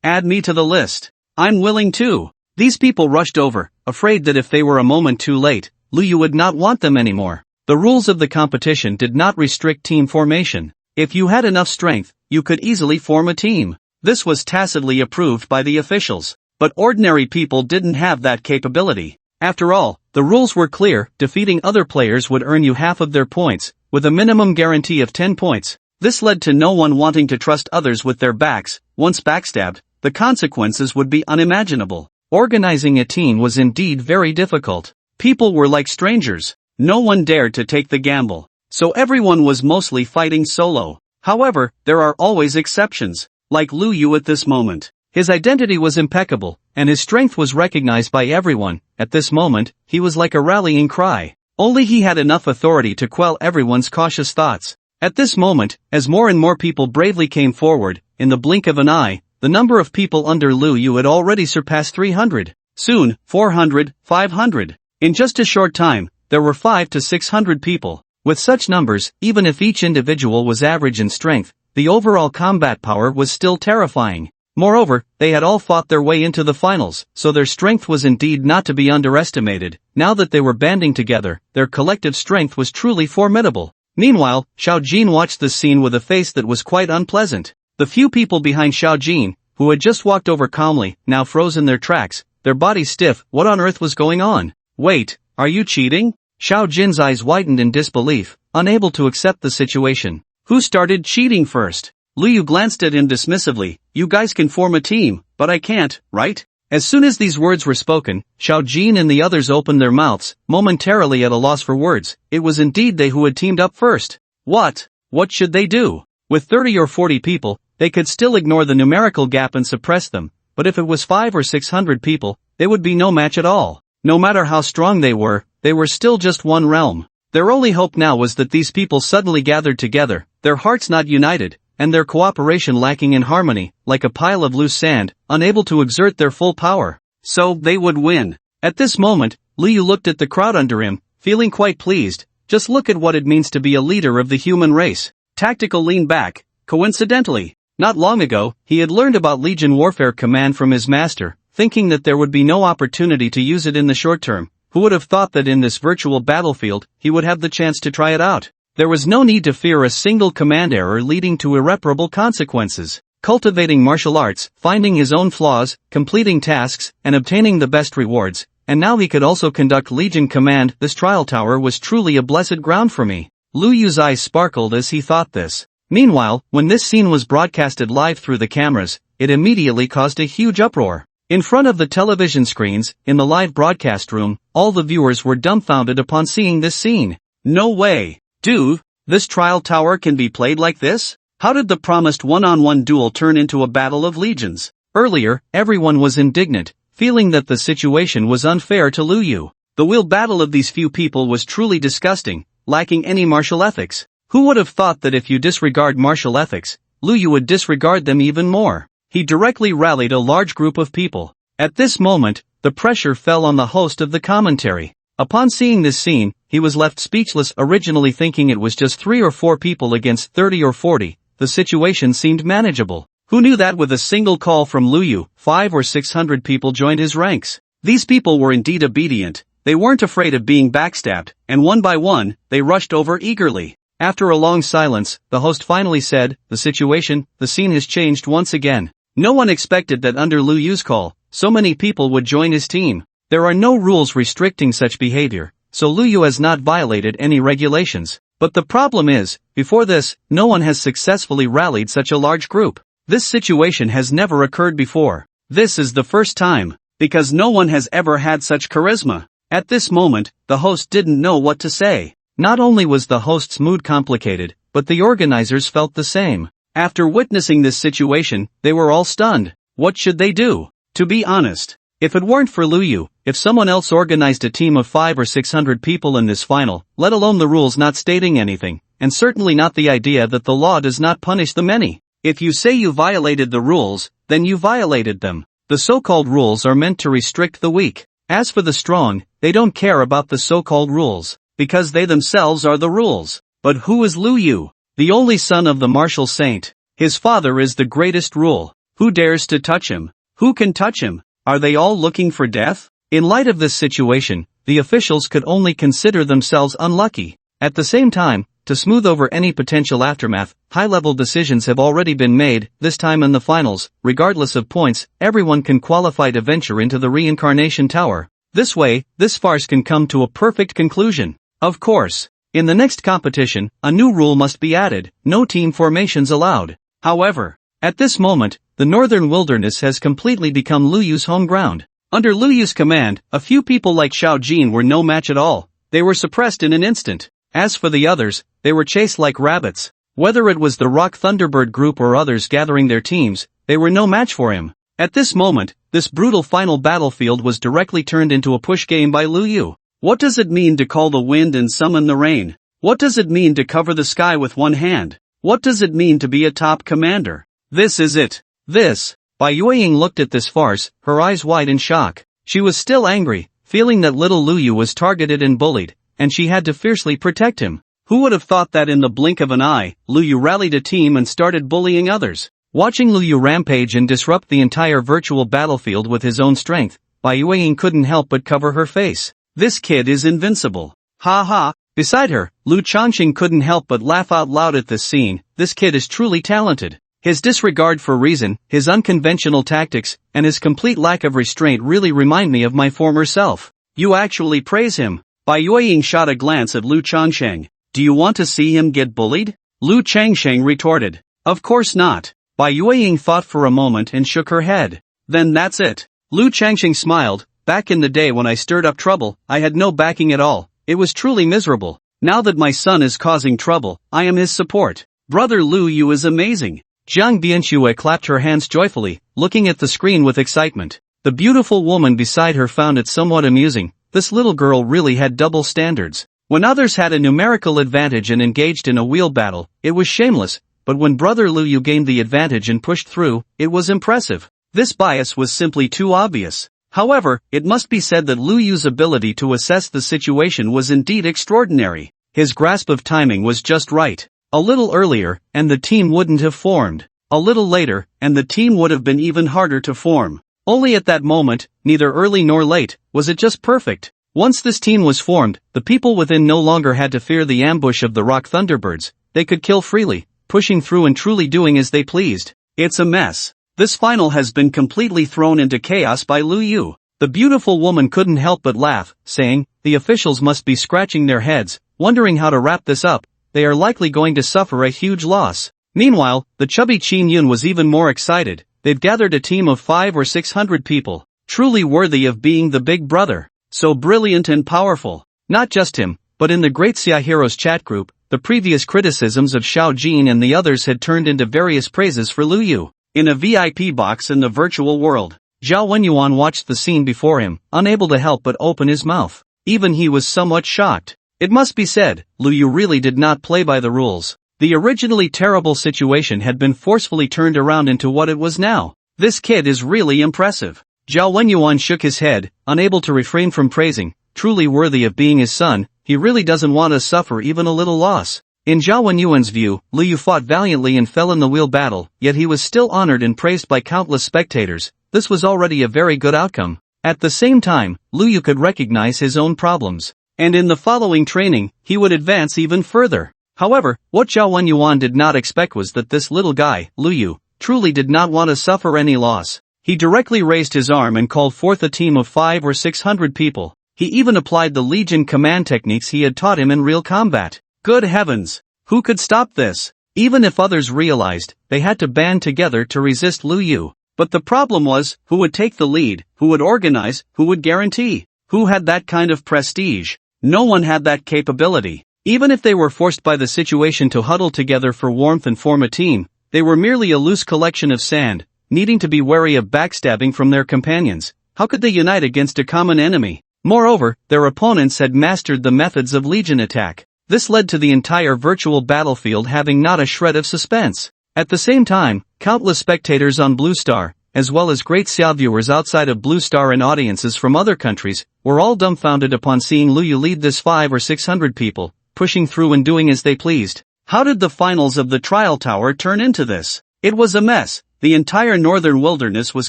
Add me to the list. I'm willing too. These people rushed over, afraid that if they were a moment too late, Lu Yu would not want them anymore. The rules of the competition did not restrict team formation. If you had enough strength, you could easily form a team. This was tacitly approved by the officials. But ordinary people didn't have that capability. After all, the rules were clear, defeating other players would earn you half of their points, with a minimum guarantee of 10 points. This led to no one wanting to trust others with their backs. Once backstabbed, the consequences would be unimaginable. Organizing a team was indeed very difficult. People were like strangers. No one dared to take the gamble. So everyone was mostly fighting solo. However, there are always exceptions. Like Lu Yu at this moment. His identity was impeccable, and his strength was recognized by everyone. At this moment, he was like a rallying cry. Only he had enough authority to quell everyone's cautious thoughts. At this moment, as more and more people bravely came forward, in the blink of an eye, the number of people under Lu Yu had already surpassed 300. Soon, 400, 500. In just a short time, there were 500 to 600 people. With such numbers, even if each individual was average in strength, the overall combat power was still terrifying. Moreover, they had all fought their way into the finals, so their strength was indeed not to be underestimated. Now that they were banding together, their collective strength was truly formidable. Meanwhile, Xiao Jin watched the scene with a face that was quite unpleasant. The few people behind Xiao Jin, who had just walked over calmly, now froze in their tracks, their bodies stiff. What on earth was going on? Wait, are you cheating? Xiao Jin's eyes widened in disbelief, unable to accept the situation. Who started cheating first? Lu Yu glanced at him dismissively. You guys can form a team, but I can't, right? As soon as these words were spoken, Xiao Jin and the others opened their mouths, momentarily at a loss for words. It was indeed they who had teamed up first. What should they do? With 30 or 40 people, they could still ignore the numerical gap and suppress them, but if it was 500 or 600 people, they would be no match at all. No matter how strong they were still just one realm. Their only hope now was that these people suddenly gathered together, their hearts not united, and their cooperation lacking in harmony, like a pile of loose sand, unable to exert their full power. So, they would win. At this moment, Lu Yu looked at the crowd under him, feeling quite pleased. Just look at what it means to be a leader of the human race. Tactical lean back. Coincidentally, not long ago, he had learned about Legion Warfare Command from his master, thinking that there would be no opportunity to use it in the short term. Who would have thought that in this virtual battlefield, he would have the chance to try it out? There was no need to fear a single command error leading to irreparable consequences. Cultivating martial arts, finding his own flaws, completing tasks, and obtaining the best rewards, and now he could also conduct Legion Command. This trial tower was truly a blessed ground for me. Lu Yu's eyes sparkled as he thought this. Meanwhile, when this scene was broadcasted live through the cameras, it immediately caused a huge uproar. In front of the television screens, in the live broadcast room, all the viewers were dumbfounded upon seeing this scene. No way! Dude, this trial tower can be played like this? How did the promised one-on-one duel turn into a battle of legions? Earlier, everyone was indignant, feeling that the situation was unfair to Lu Yu. The will battle of these few people was truly disgusting, lacking any martial ethics. Who would have thought that if you disregard martial ethics, Lu Yu would disregard them even more? He directly rallied a large group of people. At this moment, the pressure fell on the host of the commentary. Upon seeing this scene, he was left speechless, originally thinking it was just 3 or 4 people against 30 or 40. The situation seemed manageable. Who knew that with a single call from Lu Yu, 500 or 600 people joined his ranks? These people were indeed obedient. They weren't afraid of being backstabbed, and one by one, they rushed over eagerly. After a long silence, the host finally said, the scene has changed once again. No one expected that under Lu Yu's call, so many people would join his team. There are no rules restricting such behavior, so Lu Yu has not violated any regulations. But the problem is, before this, no one has successfully rallied such a large group. This situation has never occurred before. This is the first time, because no one has ever had such charisma. At this moment, the host didn't know what to say. Not only was the host's mood complicated, but the organizers felt the same. After witnessing this situation, they were all stunned. What should they do? To be honest, if it weren't for Lu Yu, if someone else organized a team of 500 or 600 people in this final, let alone the rules not stating anything, and certainly not the idea that the law does not punish the many. If you say you violated the rules, then you violated them. The so-called rules are meant to restrict the weak. As for the strong, they don't care about the so-called rules, because they themselves are the rules. But who is Lu Yu? The only son of the martial saint. His father is the greatest rule. Who dares to touch him? Who can touch him? Are they all looking for death? In light of this situation, the officials could only consider themselves unlucky. At the same time, to smooth over any potential aftermath, high-level decisions have already been made. This time in the finals, regardless of points, everyone can qualify to venture into the reincarnation tower. This way, this farce can come to a perfect conclusion. Of course, in the next competition, a new rule must be added: no team formations allowed. However, at this moment, the northern wilderness has completely become Lu Yu's home ground. Under Lu Yu's command, a few people like Xiao Jin were no match at all. They were suppressed in an instant. As for the others, they were chased like rabbits. Whether it was the Rock Thunderbird group or others gathering their teams, they were no match for him. At this moment, this brutal final battlefield was directly turned into a push game by Lu Yu. What does it mean to call the wind and summon the rain? What does it mean to cover the sky with one hand? What does it mean to be a top commander? This is it. This. Bai Yueying looked at this farce, her eyes wide in shock. She was still angry, feeling that little Lu Yu was targeted and bullied, and she had to fiercely protect him. Who would have thought that in the blink of an eye, Lu Yu rallied a team and started bullying others? Watching Lu Yu rampage and disrupt the entire virtual battlefield with his own strength, Bai Yueying couldn't help but cover her face. This kid is invincible. Ha ha. Beside her, Lu Changqing couldn't help but laugh out loud at this scene. This kid is truly talented. His disregard for reason, his unconventional tactics, and his complete lack of restraint really remind me of my former self. You actually praise him. Bai Yueying shot a glance at Lu Changsheng. Do you want to see him get bullied? Lu Changsheng retorted. Of course not. Bai Yueying thought for a moment and shook her head. Then that's it. Lu Changsheng smiled. Back in the day when I stirred up trouble, I had no backing at all. It was truly miserable. Now that my son is causing trouble, I am his support. Brother Lu Yu is amazing. Jiang Bianxue clapped her hands joyfully, looking at the screen with excitement. The beautiful woman beside her found it somewhat amusing. This little girl really had double standards. When others had a numerical advantage and engaged in a wheel battle, it was shameless, but when brother Lu Yu gained the advantage and pushed through, it was impressive. This bias was simply too obvious. However, it must be said that Lu Yu's ability to assess the situation was indeed extraordinary. His grasp of timing was just right. A little earlier, and the team wouldn't have formed. A little later, and the team would have been even harder to form. Only at that moment, neither early nor late, was it just perfect. Once this team was formed, the people within no longer had to fear the ambush of the Rock Thunderbirds. They could kill freely, pushing through and truly doing as they pleased. It's a mess. This final has been completely thrown into chaos by Lu Yu. The beautiful woman couldn't help but laugh, saying, the officials must be scratching their heads, wondering how to wrap this up. They are likely going to suffer a huge loss. Meanwhile, the chubby Qin Yun was even more excited. they'd gathered a team of 500 or 600 people, truly worthy of being the big brother. So brilliant and powerful. Not just him, but in the Great Sia Heroes chat group, the previous criticisms of Xiao Jin and the others had turned into various praises for Lu Yu. In a VIP box in the virtual world, Zhao Wenyuan watched the scene before him, unable to help but open his mouth. Even he was somewhat shocked. It must be said, Lu Yu really did not play by the rules. The originally terrible situation had been forcefully turned around into what it was now. This kid is really impressive. Zhao Wenyuan shook his head, unable to refrain from praising. Truly worthy of being his son, he really doesn't want to suffer even a little loss. In Zhao Wenyuan's view, Lu Yu fought valiantly and fell in the wheel battle, yet he was still honored and praised by countless spectators. This was already a very good outcome. At the same time, Lu Yu could recognize his own problems, and in the following training, he would advance even further. However, what Zhao Wenyuan did not expect was that this little guy, Lu Yu, truly did not want to suffer any loss. He directly raised his arm and called forth a team of 500 or 600 people. He even applied the Legion command techniques he had taught him in real combat. Good heavens! Who could stop this? Even if others realized, they had to band together to resist Lu Yu. But the problem was, who would take the lead, who would organize, who would guarantee? Who had that kind of prestige? No one had that capability. Even if they were forced by the situation to huddle together for warmth and form a team, they were merely a loose collection of sand, needing to be wary of backstabbing from their companions. How could they unite against a common enemy? Moreover, their opponents had mastered the methods of Legion attack. This led to the entire virtual battlefield having not a shred of suspense. At the same time, countless spectators on Blue Star, as well as Great Sia viewers outside of Blue Star and audiences from other countries, were all dumbfounded upon seeing Lu Yu lead this 500 or 600 people, pushing through and doing as they pleased. How did the finals of the trial tower turn into this? It was a mess. The entire northern wilderness was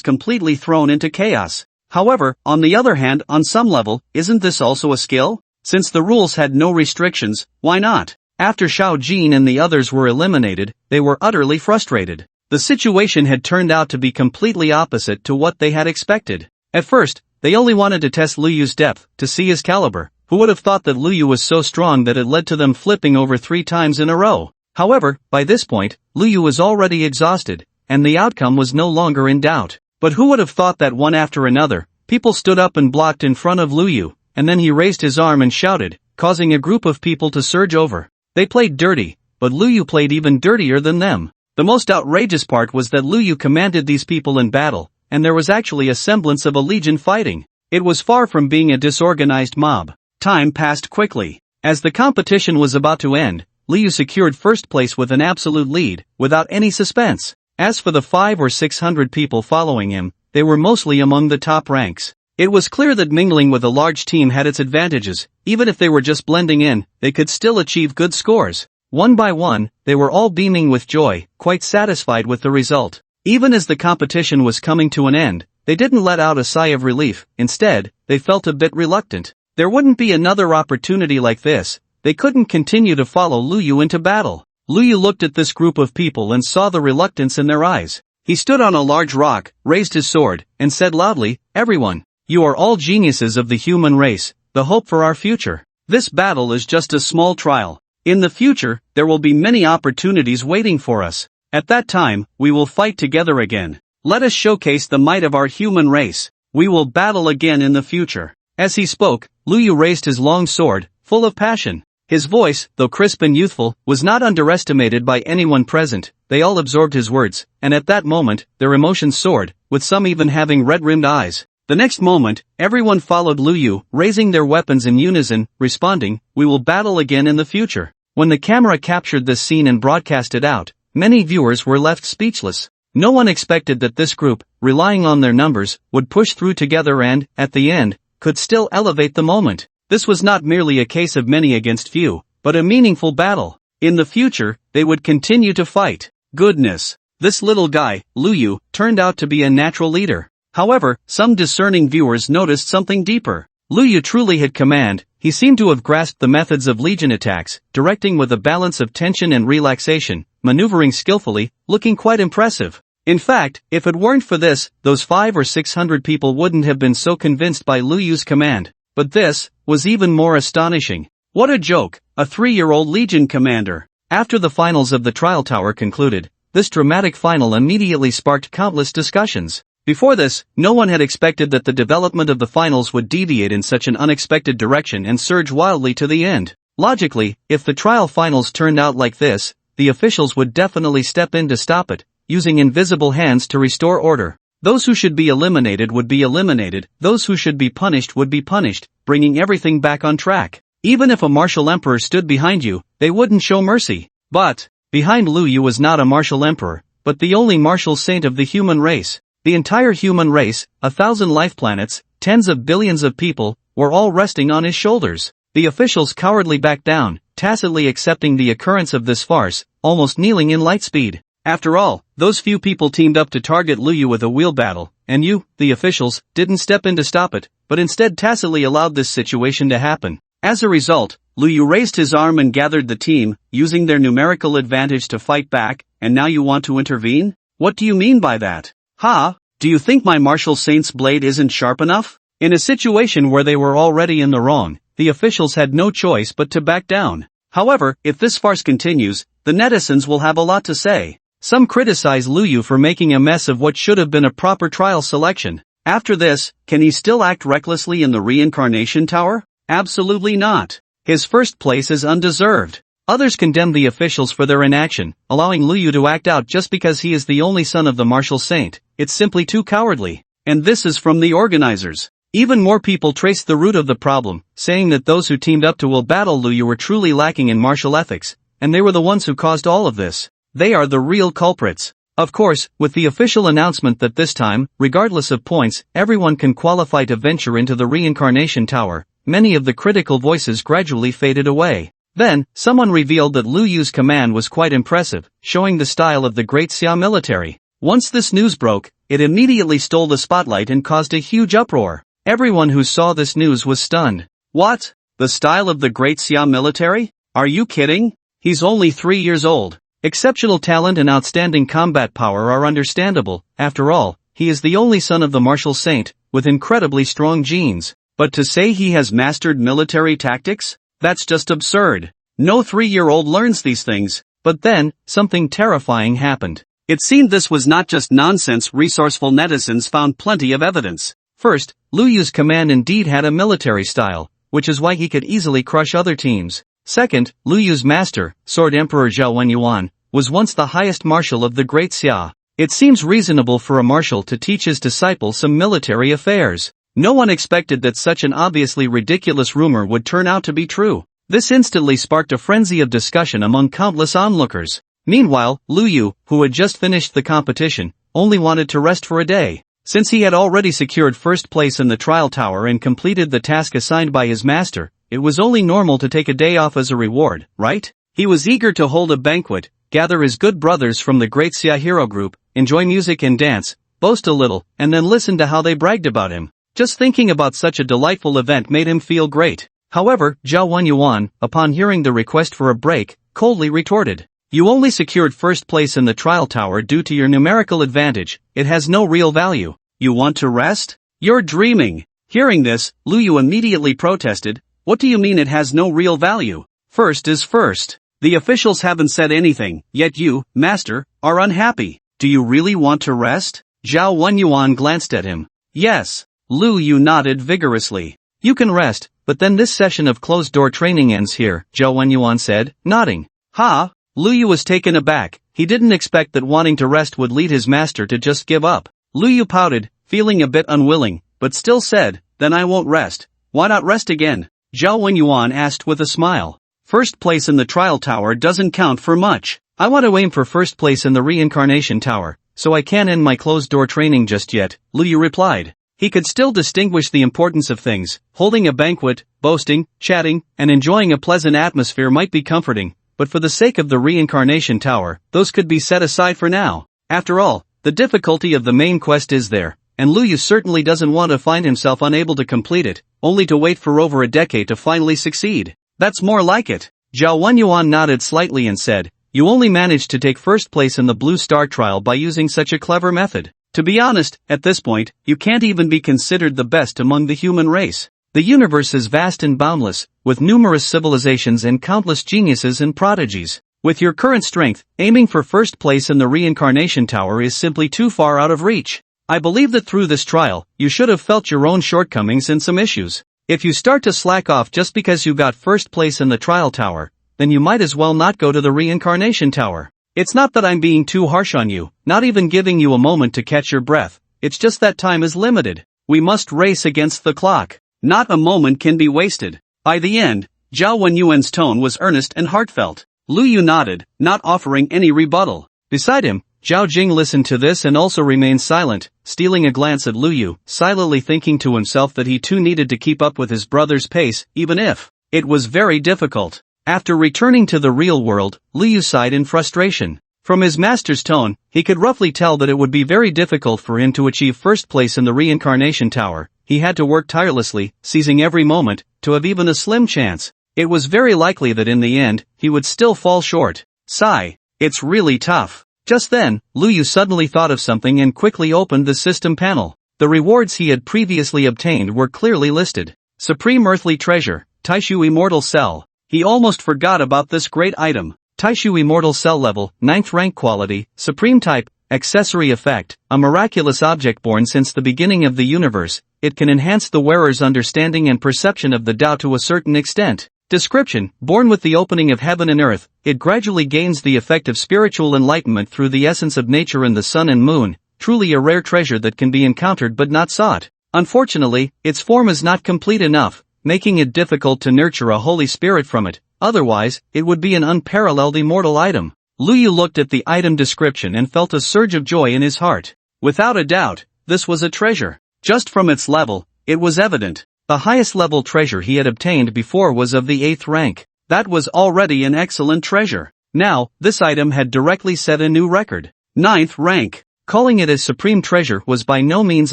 completely thrown into chaos. However, on the other hand, on some level, isn't this also a skill? Since the rules had no restrictions, why not? After Xiao Jin and the others were eliminated, they were utterly frustrated. The situation had turned out to be completely opposite to what they had expected. At first, they only wanted to test Lu Yu's depth, to see his caliber. Who would have thought that Lu Yu was so strong that it led to them flipping over 3 times in a row? However, by this point, Lu Yu was already exhausted, and the outcome was no longer in doubt. But who would have thought that one after another, people stood up and blocked in front of Lu Yu, and then he raised his arm and shouted, causing a group of people to surge over. They played dirty, but Lu Yu played even dirtier than them. The most outrageous part was that Lu Yu commanded these people in battle, and there was actually a semblance of a legion fighting. It was far from being a disorganized mob. Time passed quickly. As the competition was about to end, Lu Yu secured first place with an absolute lead, without any suspense. As for the 500 or 600 people following him, they were mostly among the top ranks. It was clear that mingling with a large team had its advantages. Even if they were just blending in, they could still achieve good scores. One by one, they were all beaming with joy, quite satisfied with the result. Even as the competition was coming to an end, they didn't let out a sigh of relief. Instead, they felt a bit reluctant. There wouldn't be another opportunity like this. They couldn't continue to follow Lu Yu into battle. Lu Yu looked at this group of people and saw the reluctance in their eyes. He stood on a large rock, raised his sword, and said loudly, "Everyone, you are all geniuses of the human race, the hope for our future. This battle is just a small trial. In the future, there will be many opportunities waiting for us. At that time, we will fight together again. Let us showcase the might of our human race. We will battle again in the future." As he spoke, Lu Yu raised his long sword, full of passion. His voice, though crisp and youthful, was not underestimated by anyone present. They all absorbed his words, and at that moment, their emotions soared, with some even having red-rimmed eyes. The next moment, everyone followed Lu Yu, raising their weapons in unison, responding, "We will battle again in the future." When the camera captured this scene and broadcast it out, many viewers were left speechless. No one expected that this group, relying on their numbers, would push through together and, at the end, could still elevate the moment. This was not merely a case of many against few, but a meaningful battle. In the future, they would continue to fight. Goodness! This little guy, Lu Yu, turned out to be a natural leader. However, some discerning viewers noticed something deeper. Lu Yu truly had command. He seemed to have grasped the methods of legion attacks, directing with a balance of tension and relaxation, maneuvering skillfully, looking quite impressive. In fact, if it weren't for this, those 500 or 600 people wouldn't have been so convinced by Lu Yu's command. But this was even more astonishing. What a joke, a 3-year-old legion commander. After the finals of the trial tower concluded, this dramatic final immediately sparked countless discussions. Before this, no one had expected that the development of the finals would deviate in such an unexpected direction and surge wildly to the end. Logically, if the trial finals turned out like this, the officials would definitely step in to stop it, using invisible hands to restore order. Those who should be eliminated would be eliminated, those who should be punished would be punished, bringing everything back on track. Even if a martial emperor stood behind you, they wouldn't show mercy. But behind Lu Yu was not a martial emperor, but the only martial saint of the human race. The entire human race, 1,000 life planets, tens of billions of people, were all resting on his shoulders. The officials cowardly backed down, tacitly accepting the occurrence of this farce, almost kneeling in light speed. After all, those few people teamed up to target Lu Yu with a wheel battle, and you, the officials, didn't step in to stop it, but instead tacitly allowed this situation to happen. As a result, Lu Yu raised his arm and gathered the team, using their numerical advantage to fight back, and now you want to intervene? What do you mean by that? Ha! Do you think my martial saint's blade isn't sharp enough? In a situation where they were already in the wrong, the officials had no choice but to back down. However, if this farce continues, the netizens will have a lot to say. Some criticize Lu Yu for making a mess of what should have been a proper trial selection. After this, can he still act recklessly in the reincarnation tower? Absolutely not. His first place is undeserved. Others condemn the officials for their inaction, allowing Lu Yu to act out just because he is the only son of the martial saint. It's simply too cowardly. And this is from the organizers. Even more people traced the root of the problem, saying that those who teamed up to will battle Lu Yu were truly lacking in martial ethics, and they were the ones who caused all of this. They are the real culprits. Of course, with the official announcement that this time, regardless of points, everyone can qualify to venture into the reincarnation tower, many of the critical voices gradually faded away. Then, someone revealed that Lu Yu's command was quite impressive, showing the style of the Great Xia military. Once this news broke, it immediately stole the spotlight and caused a huge uproar. Everyone who saw this news was stunned. What? The style of the Great Xia military? Are you kidding? He's only 3 years old. Exceptional talent and outstanding combat power are understandable. After all, he is the only son of the martial saint, with incredibly strong genes. But to say he has mastered military tactics? That's just absurd. No 3-year-old learns these things. But then, something terrifying happened. It seemed this was not just nonsense. Resourceful netizens found plenty of evidence. First, Lu Yu's command indeed had a military style, which is why he could easily crush other teams. Second, Lu Yu's master, Sword Emperor Zhao Wenyuan, was once the highest marshal of the Great Xia. It seems reasonable for a marshal to teach his disciple some military affairs. No one expected that such an obviously ridiculous rumor would turn out to be true. This instantly sparked a frenzy of discussion among countless onlookers. Meanwhile, Lu Yu, who had just finished the competition, only wanted to rest for a day. Since he had already secured first place in the trial tower and completed the task assigned by his master, it was only normal to take a day off as a reward, right? He was eager to hold a banquet, gather his good brothers from the Great Xia hero group, enjoy music and dance, boast a little, and then listen to how they bragged about him. Just thinking about such a delightful event made him feel great. However, Zhao Wenyuan, upon hearing the request for a break, coldly retorted. You only secured first place in the trial tower due to your numerical advantage. It has no real value. You want to rest? You're dreaming. Hearing this, Lu Yu immediately protested. What do you mean it has no real value? First is first. The officials haven't said anything, yet you, master, are unhappy. Do you really want to rest? Zhao Wenyuan glanced at him. Yes. Lu Yu nodded vigorously. You can rest, but then this session of closed-door training ends here, Zhao Wenyuan said, nodding. Ha! Lu Yu was taken aback. He didn't expect that wanting to rest would lead his master to just give up. Lu Yu pouted, feeling a bit unwilling, but still said, then I won't rest. Why not rest again? Zhao Wenyuan asked with a smile. First place in the trial tower doesn't count for much. I want to aim for first place in the reincarnation tower, so I can't end my closed-door training just yet, Lu Yu replied. He could still distinguish the importance of things. Holding a banquet, boasting, chatting, and enjoying a pleasant atmosphere might be comforting, but for the sake of the reincarnation tower, those could be set aside for now. After all, the difficulty of the main quest is there, and Lu Yu certainly doesn't want to find himself unable to complete it, only to wait for over a decade to finally succeed. That's more like it. Zhao Wenyuan nodded slightly and said, you only managed to take first place in the Blue Star trial by using such a clever method. To be honest, at this point, you can't even be considered the best among the human race. The universe is vast and boundless, with numerous civilizations and countless geniuses and prodigies. With your current strength, aiming for first place in the reincarnation tower is simply too far out of reach. I believe that through this trial, you should have felt your own shortcomings and some issues. If you start to slack off just because you got first place in the trial tower, then you might as well not go to the reincarnation tower. It's not that I'm being too harsh on you, not even giving you a moment to catch your breath, it's just that time is limited. We must race against the clock. Not a moment can be wasted. By the end, Zhao Wenyuan's tone was earnest and heartfelt. Lu Yu nodded, not offering any rebuttal. Beside him, Zhao Jing listened to this and also remained silent, stealing a glance at Lu Yu, silently thinking to himself that he too needed to keep up with his brother's pace, even if it was very difficult. After returning to the real world, Lu Yu sighed in frustration. From his master's tone, he could roughly tell that it would be very difficult for him to achieve first place in the reincarnation tower. He had to work tirelessly, seizing every moment, to have even a slim chance. It was very likely that in the end, he would still fall short. Sigh. It's really tough. Just then, Lu Yu suddenly thought of something and quickly opened the system panel. The rewards he had previously obtained were clearly listed. Supreme Earthly Treasure, Taishu Immortal Cell. He almost forgot about this great item. Taishu Immortal Cell Level, 9th rank quality, Supreme Type, Accessory Effect, a miraculous object born since the beginning of the universe. It can enhance the wearer's understanding and perception of the Tao to a certain extent. Description: born with the opening of heaven and earth, it gradually gains the effect of spiritual enlightenment through the essence of nature and the sun and moon, truly a rare treasure that can be encountered but not sought. Unfortunately, its form is not complete enough, making it difficult to nurture a holy spirit from it, otherwise, it would be an unparalleled immortal item. Lu Yu looked at the item description and felt a surge of joy in his heart. Without a doubt, this was a treasure. Just from its level, it was evident. The highest level treasure he had obtained before was of the 8th rank. That was already an excellent treasure. Now, this item had directly set a new record. 9th rank. Calling it a supreme treasure was by no means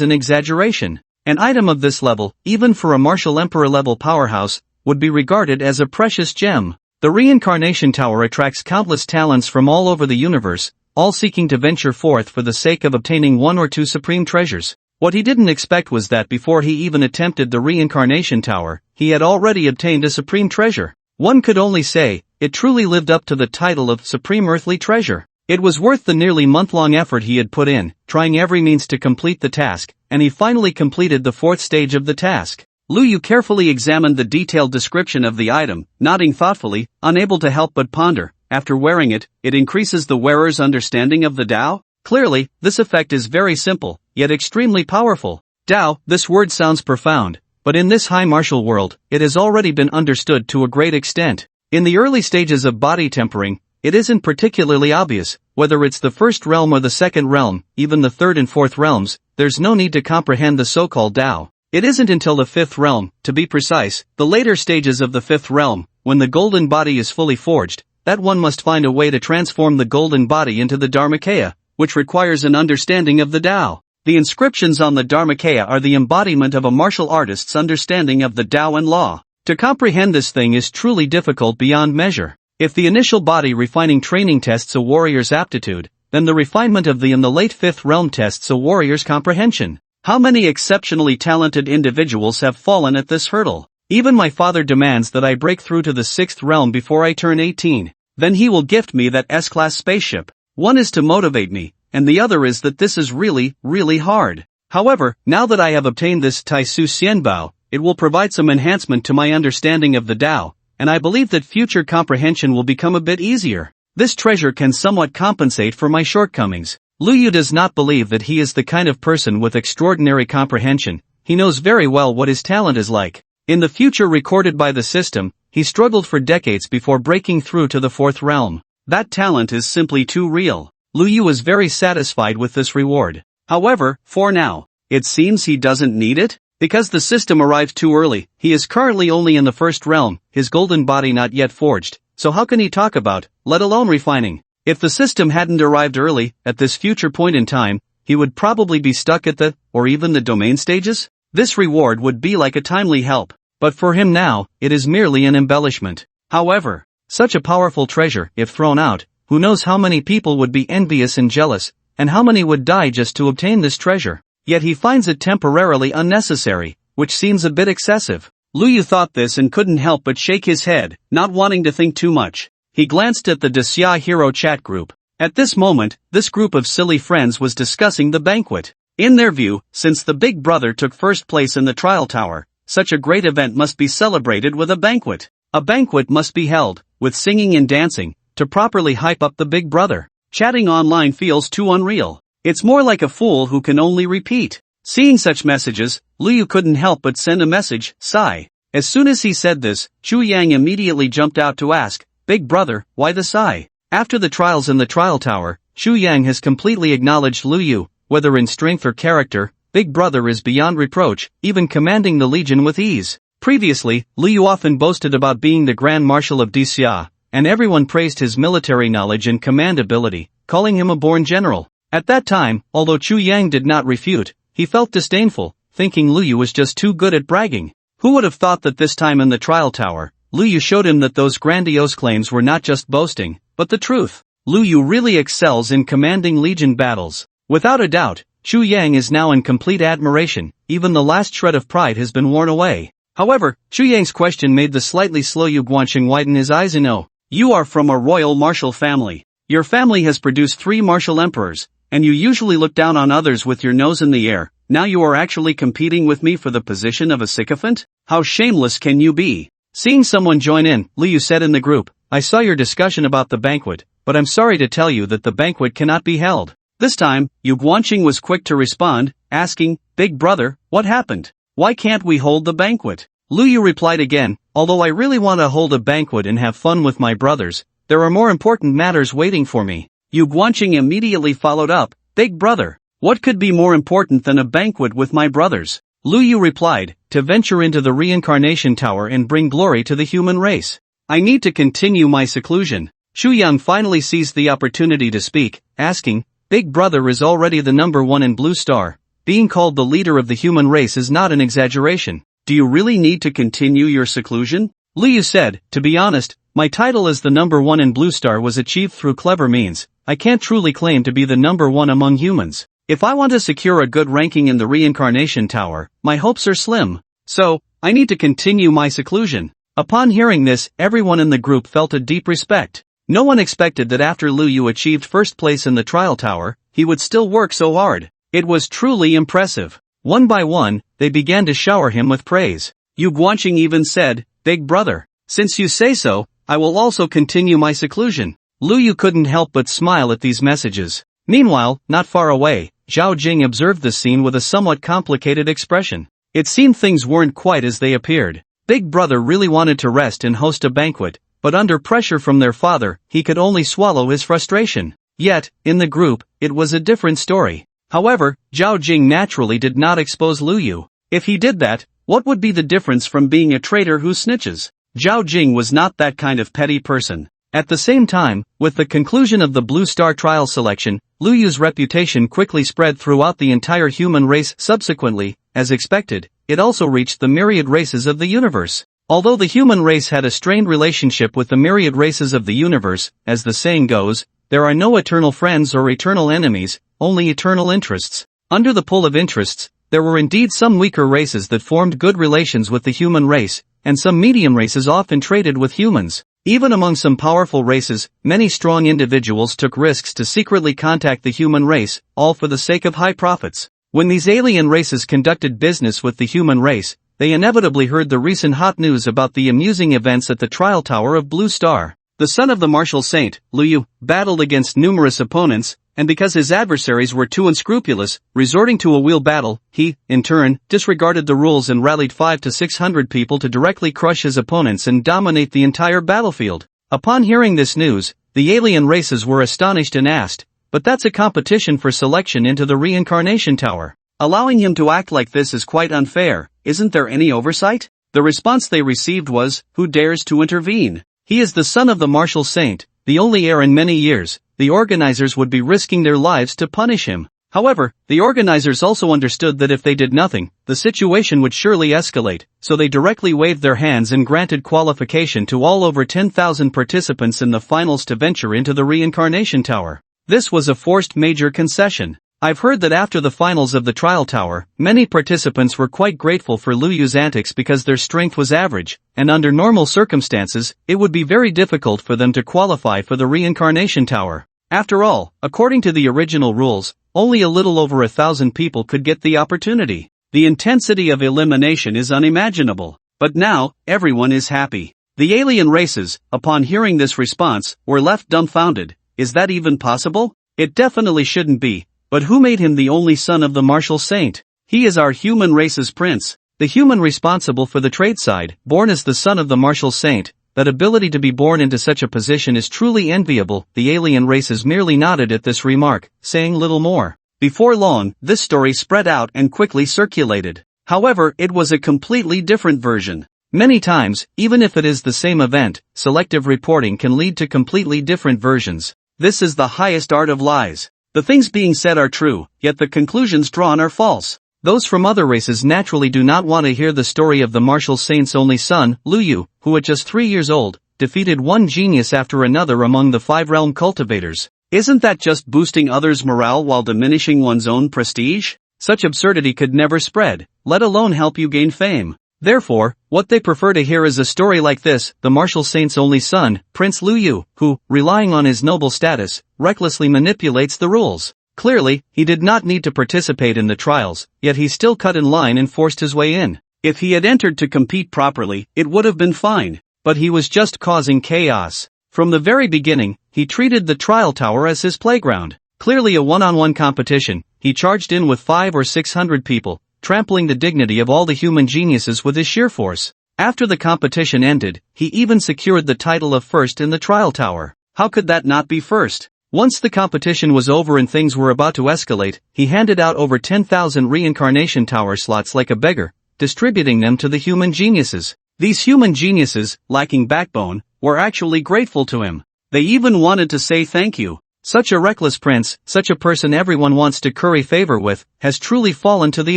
an exaggeration. An item of this level, even for a martial emperor level powerhouse, would be regarded as a precious gem. The reincarnation tower attracts countless talents from all over the universe, all seeking to venture forth for the sake of obtaining one or two supreme treasures. What he didn't expect was that before he even attempted the reincarnation tower, he had already obtained a supreme treasure. One could only say, it truly lived up to the title of Supreme Earthly Treasure. It was worth the nearly month-long effort he had put in, trying every means to complete the task, and he finally completed the 4th stage of the task. Lu Yu carefully examined the detailed description of the item, nodding thoughtfully, unable to help but ponder. After wearing it, it increases the wearer's understanding of the Tao? Clearly, this effect is very simple, yet extremely powerful. Tao, this word sounds profound, but in this high martial world, it has already been understood to a great extent. In the early stages of body tempering, it isn't particularly obvious, whether it's the first realm or the second realm, even the third and fourth realms, there's no need to comprehend the so-called Tao. It isn't until the 5th realm, to be precise, the later stages of the 5th realm, when the golden body is fully forged, that one must find a way to transform the golden body into the Dharmakaya, which requires an understanding of the Tao. The inscriptions on the Dharmakaya are the embodiment of a martial artist's understanding of the Tao and law. To comprehend this thing is truly difficult beyond measure. If the initial body refining training tests a warrior's aptitude, then the refinement of the in the late 5th realm tests a warrior's comprehension. How many exceptionally talented individuals have fallen at this hurdle? Even my father demands that I break through to the 6th realm before I turn 18. Then he will gift me that S-class spaceship. One is to motivate me, and the other is that this is really, really hard. However, now that I have obtained this Taisu Xianbao, it will provide some enhancement to my understanding of the Tao, and I believe that future comprehension will become a bit easier. This treasure can somewhat compensate for my shortcomings. Lu Yu does not believe that he is the kind of person with extraordinary comprehension. He knows very well what his talent is like. In the future recorded by the system, he struggled for decades before breaking through to the 4th realm. That talent is simply too real. Lu Yu is very satisfied with this reward. However, for now, it seems he doesn't need it? Because the system arrived too early, he is currently only in the 1st realm, his golden body not yet forged, so how can he talk about, let alone refining? If the system hadn't arrived early, at this future point in time, he would probably be stuck at the, or even the domain stages? This reward would be like a timely help, but for him now, it is merely an embellishment. However, such a powerful treasure, if thrown out, who knows how many people would be envious and jealous, and how many would die just to obtain this treasure. Yet he finds it temporarily unnecessary, which seems a bit excessive. Lu Yu thought this and couldn't help but shake his head, not wanting to think too much. he glanced at the Desya Hero chat group. At this moment, this group of silly friends was discussing the banquet. In their view, since the big brother took first place in the trial tower, such a great event must be celebrated with a banquet. A banquet must be held, with singing and dancing, to properly hype up the big brother. Chatting online feels too unreal. It's more like a fool who can only repeat. Seeing such messages, Liu couldn't help but send a message, sigh. As soon as he said this, Chu Yang immediately jumped out to ask, "Big brother, why the sigh?" After the trials in the trial tower, Chu Yang has completely acknowledged Liu, whether in strength or character, big brother is beyond reproach, even commanding the legion with ease. Previously, Liu often boasted about being the Grand Marshal of Desya, and everyone praised his military knowledge and command ability, calling him a born general. At that time, although Chu Yang did not refute, he felt disdainful, thinking Liu was just too good at bragging. Who would have thought that this time in the trial tower, Liu showed him that those grandiose claims were not just boasting, but the truth. Liu really excels in commanding legion battles. Without a doubt, Chu Yang is now in complete admiration, even the last shred of pride has been worn away. However, Chu Yang's question made the slightly slow Yu Guanqing widen his eyes and oh, you are from a royal martial family. Your family has produced 3 martial emperors, and you usually look down on others with your nose in the air. Now you are actually competing with me for the position of a sycophant? How shameless can you be? Seeing someone join in, Liu said in the group, I saw your discussion about the banquet, but I'm sorry to tell you that the banquet cannot be held. This time, Yu Guanqing was quick to respond, asking, Big brother, what happened? Why can't we hold the banquet? Liu replied again, although I really want to hold a banquet and have fun with my brothers, there are more important matters waiting for me. Yu Guanqing immediately followed up, Big brother, what could be more important than a banquet with my brothers? Liu replied, to venture into the reincarnation tower and bring glory to the human race. I need to continue my seclusion. Chu Yang finally seized the opportunity to speak, asking, Big brother is already the number 1 in Blue Star. Being called the leader of the human race is not an exaggeration. Do you really need to continue your seclusion? Liu said, to be honest, my title as the number 1 in Blue Star was achieved through clever means. I can't truly claim to be the number 1 among humans. If I want to secure a good ranking in the reincarnation tower, my hopes are slim. So, I need to continue my seclusion. Upon hearing this, everyone in the group felt a deep respect. No one expected that after Liu achieved first place in the trial tower, he would still work so hard. It was truly impressive. One by one, they began to shower him with praise. Yu Guanqing even said, Big brother, since you say so, I will also continue my seclusion. Liu couldn't help but smile at these messages. Meanwhile, not far away, Zhao Jing observed the scene with a somewhat complicated expression. It seemed things weren't quite as they appeared. Big brother really wanted to rest and host a banquet, but under pressure from their father, he could only swallow his frustration. Yet, in the group, it was a different story. However, Zhao Jing naturally did not expose Liu. If he did that, what would be the difference from being a traitor who snitches? Zhao Jing was not that kind of petty person. At the same time, with the conclusion of the Blue Star trial selection, Liu's reputation quickly spread throughout the entire human race. Subsequently, as expected, it also reached the myriad races of the universe. Although the human race had a strained relationship with the myriad races of the universe, as the saying goes, there are no eternal friends or eternal enemies, only eternal interests. Under the pull of interests, there were indeed some weaker races that formed good relations with the human race, and some medium races often traded with humans. Even among some powerful races, many strong individuals took risks to secretly contact the human race, all for the sake of high profits. When these alien races conducted business with the human race, they inevitably heard the recent hot news about the amusing events at the trial tower of Blue Star. The son of the martial saint, Liu, battled against numerous opponents, and because his adversaries were too unscrupulous, resorting to a wheel battle, he, in turn, disregarded the rules and rallied 500 to 600 people to directly crush his opponents and dominate the entire battlefield. Upon hearing this news, the alien races were astonished and asked, but that's a competition for selection into the reincarnation tower. Allowing him to act like this is quite unfair, isn't there any oversight? The response they received was, who dares to intervene? He is the son of the martial saint, the only heir in many years. The organizers would be risking their lives to punish him. However, the organizers also understood that if they did nothing, the situation would surely escalate, so they directly waved their hands and granted qualification to all over 10,000 participants in the finals to venture into the reincarnation tower. This was a forced major concession. I've heard that after the finals of the trial tower, many participants were quite grateful for Lu Yu's antics because their strength was average, and under normal circumstances, it would be very difficult for them to qualify for the reincarnation tower. After all, according to the original rules, only a little over 1,000 people could get the opportunity. The intensity of elimination is unimaginable. But now, everyone is happy. The alien races, upon hearing this response, were left dumbfounded. Is that even possible? It definitely shouldn't be. But who made him the only son of the martial saint? He is our human race's prince. The human responsible for the trade side, born as the son of the martial saint. That ability to be born into such a position is truly enviable. The alien races merely nodded at this remark, saying little more. Before long, this story spread out and quickly circulated. However, it was a completely different version. Many times, even if it is the same event, selective reporting can lead to completely different versions. This is the highest art of lies. The things being said are true, yet the conclusions drawn are false. Those from other races naturally do not want to hear the story of the martial saint's only son, Lu Yu, who at just 3 years old, defeated one genius after another among the 5-realm cultivators. Isn't that just boosting others' morale while diminishing one's own prestige? Such absurdity could never spread, let alone help you gain fame. Therefore, what they prefer to hear is a story like this: the martial saint's only son, Prince Lu Yu, who, relying on his noble status, recklessly manipulates the rules. Clearly, he did not need to participate in the trials, yet he still cut in line and forced his way in. If he had entered to compete properly, it would have been fine. But he was just causing chaos. From the very beginning, he treated the trial tower as his playground. Clearly a one-on-one competition, he charged in with 500 or 600 people, trampling the dignity of all the human geniuses with his sheer force. After the competition ended, he even secured the title of first in the trial tower. How could that not be first? Once the competition was over and things were about to escalate, he handed out over 10,000 reincarnation tower slots like a beggar, distributing them to the human geniuses. These human geniuses, lacking backbone, were actually grateful to him. They even wanted to say thank you. Such a reckless prince, such a person everyone wants to curry favor with, has truly fallen to the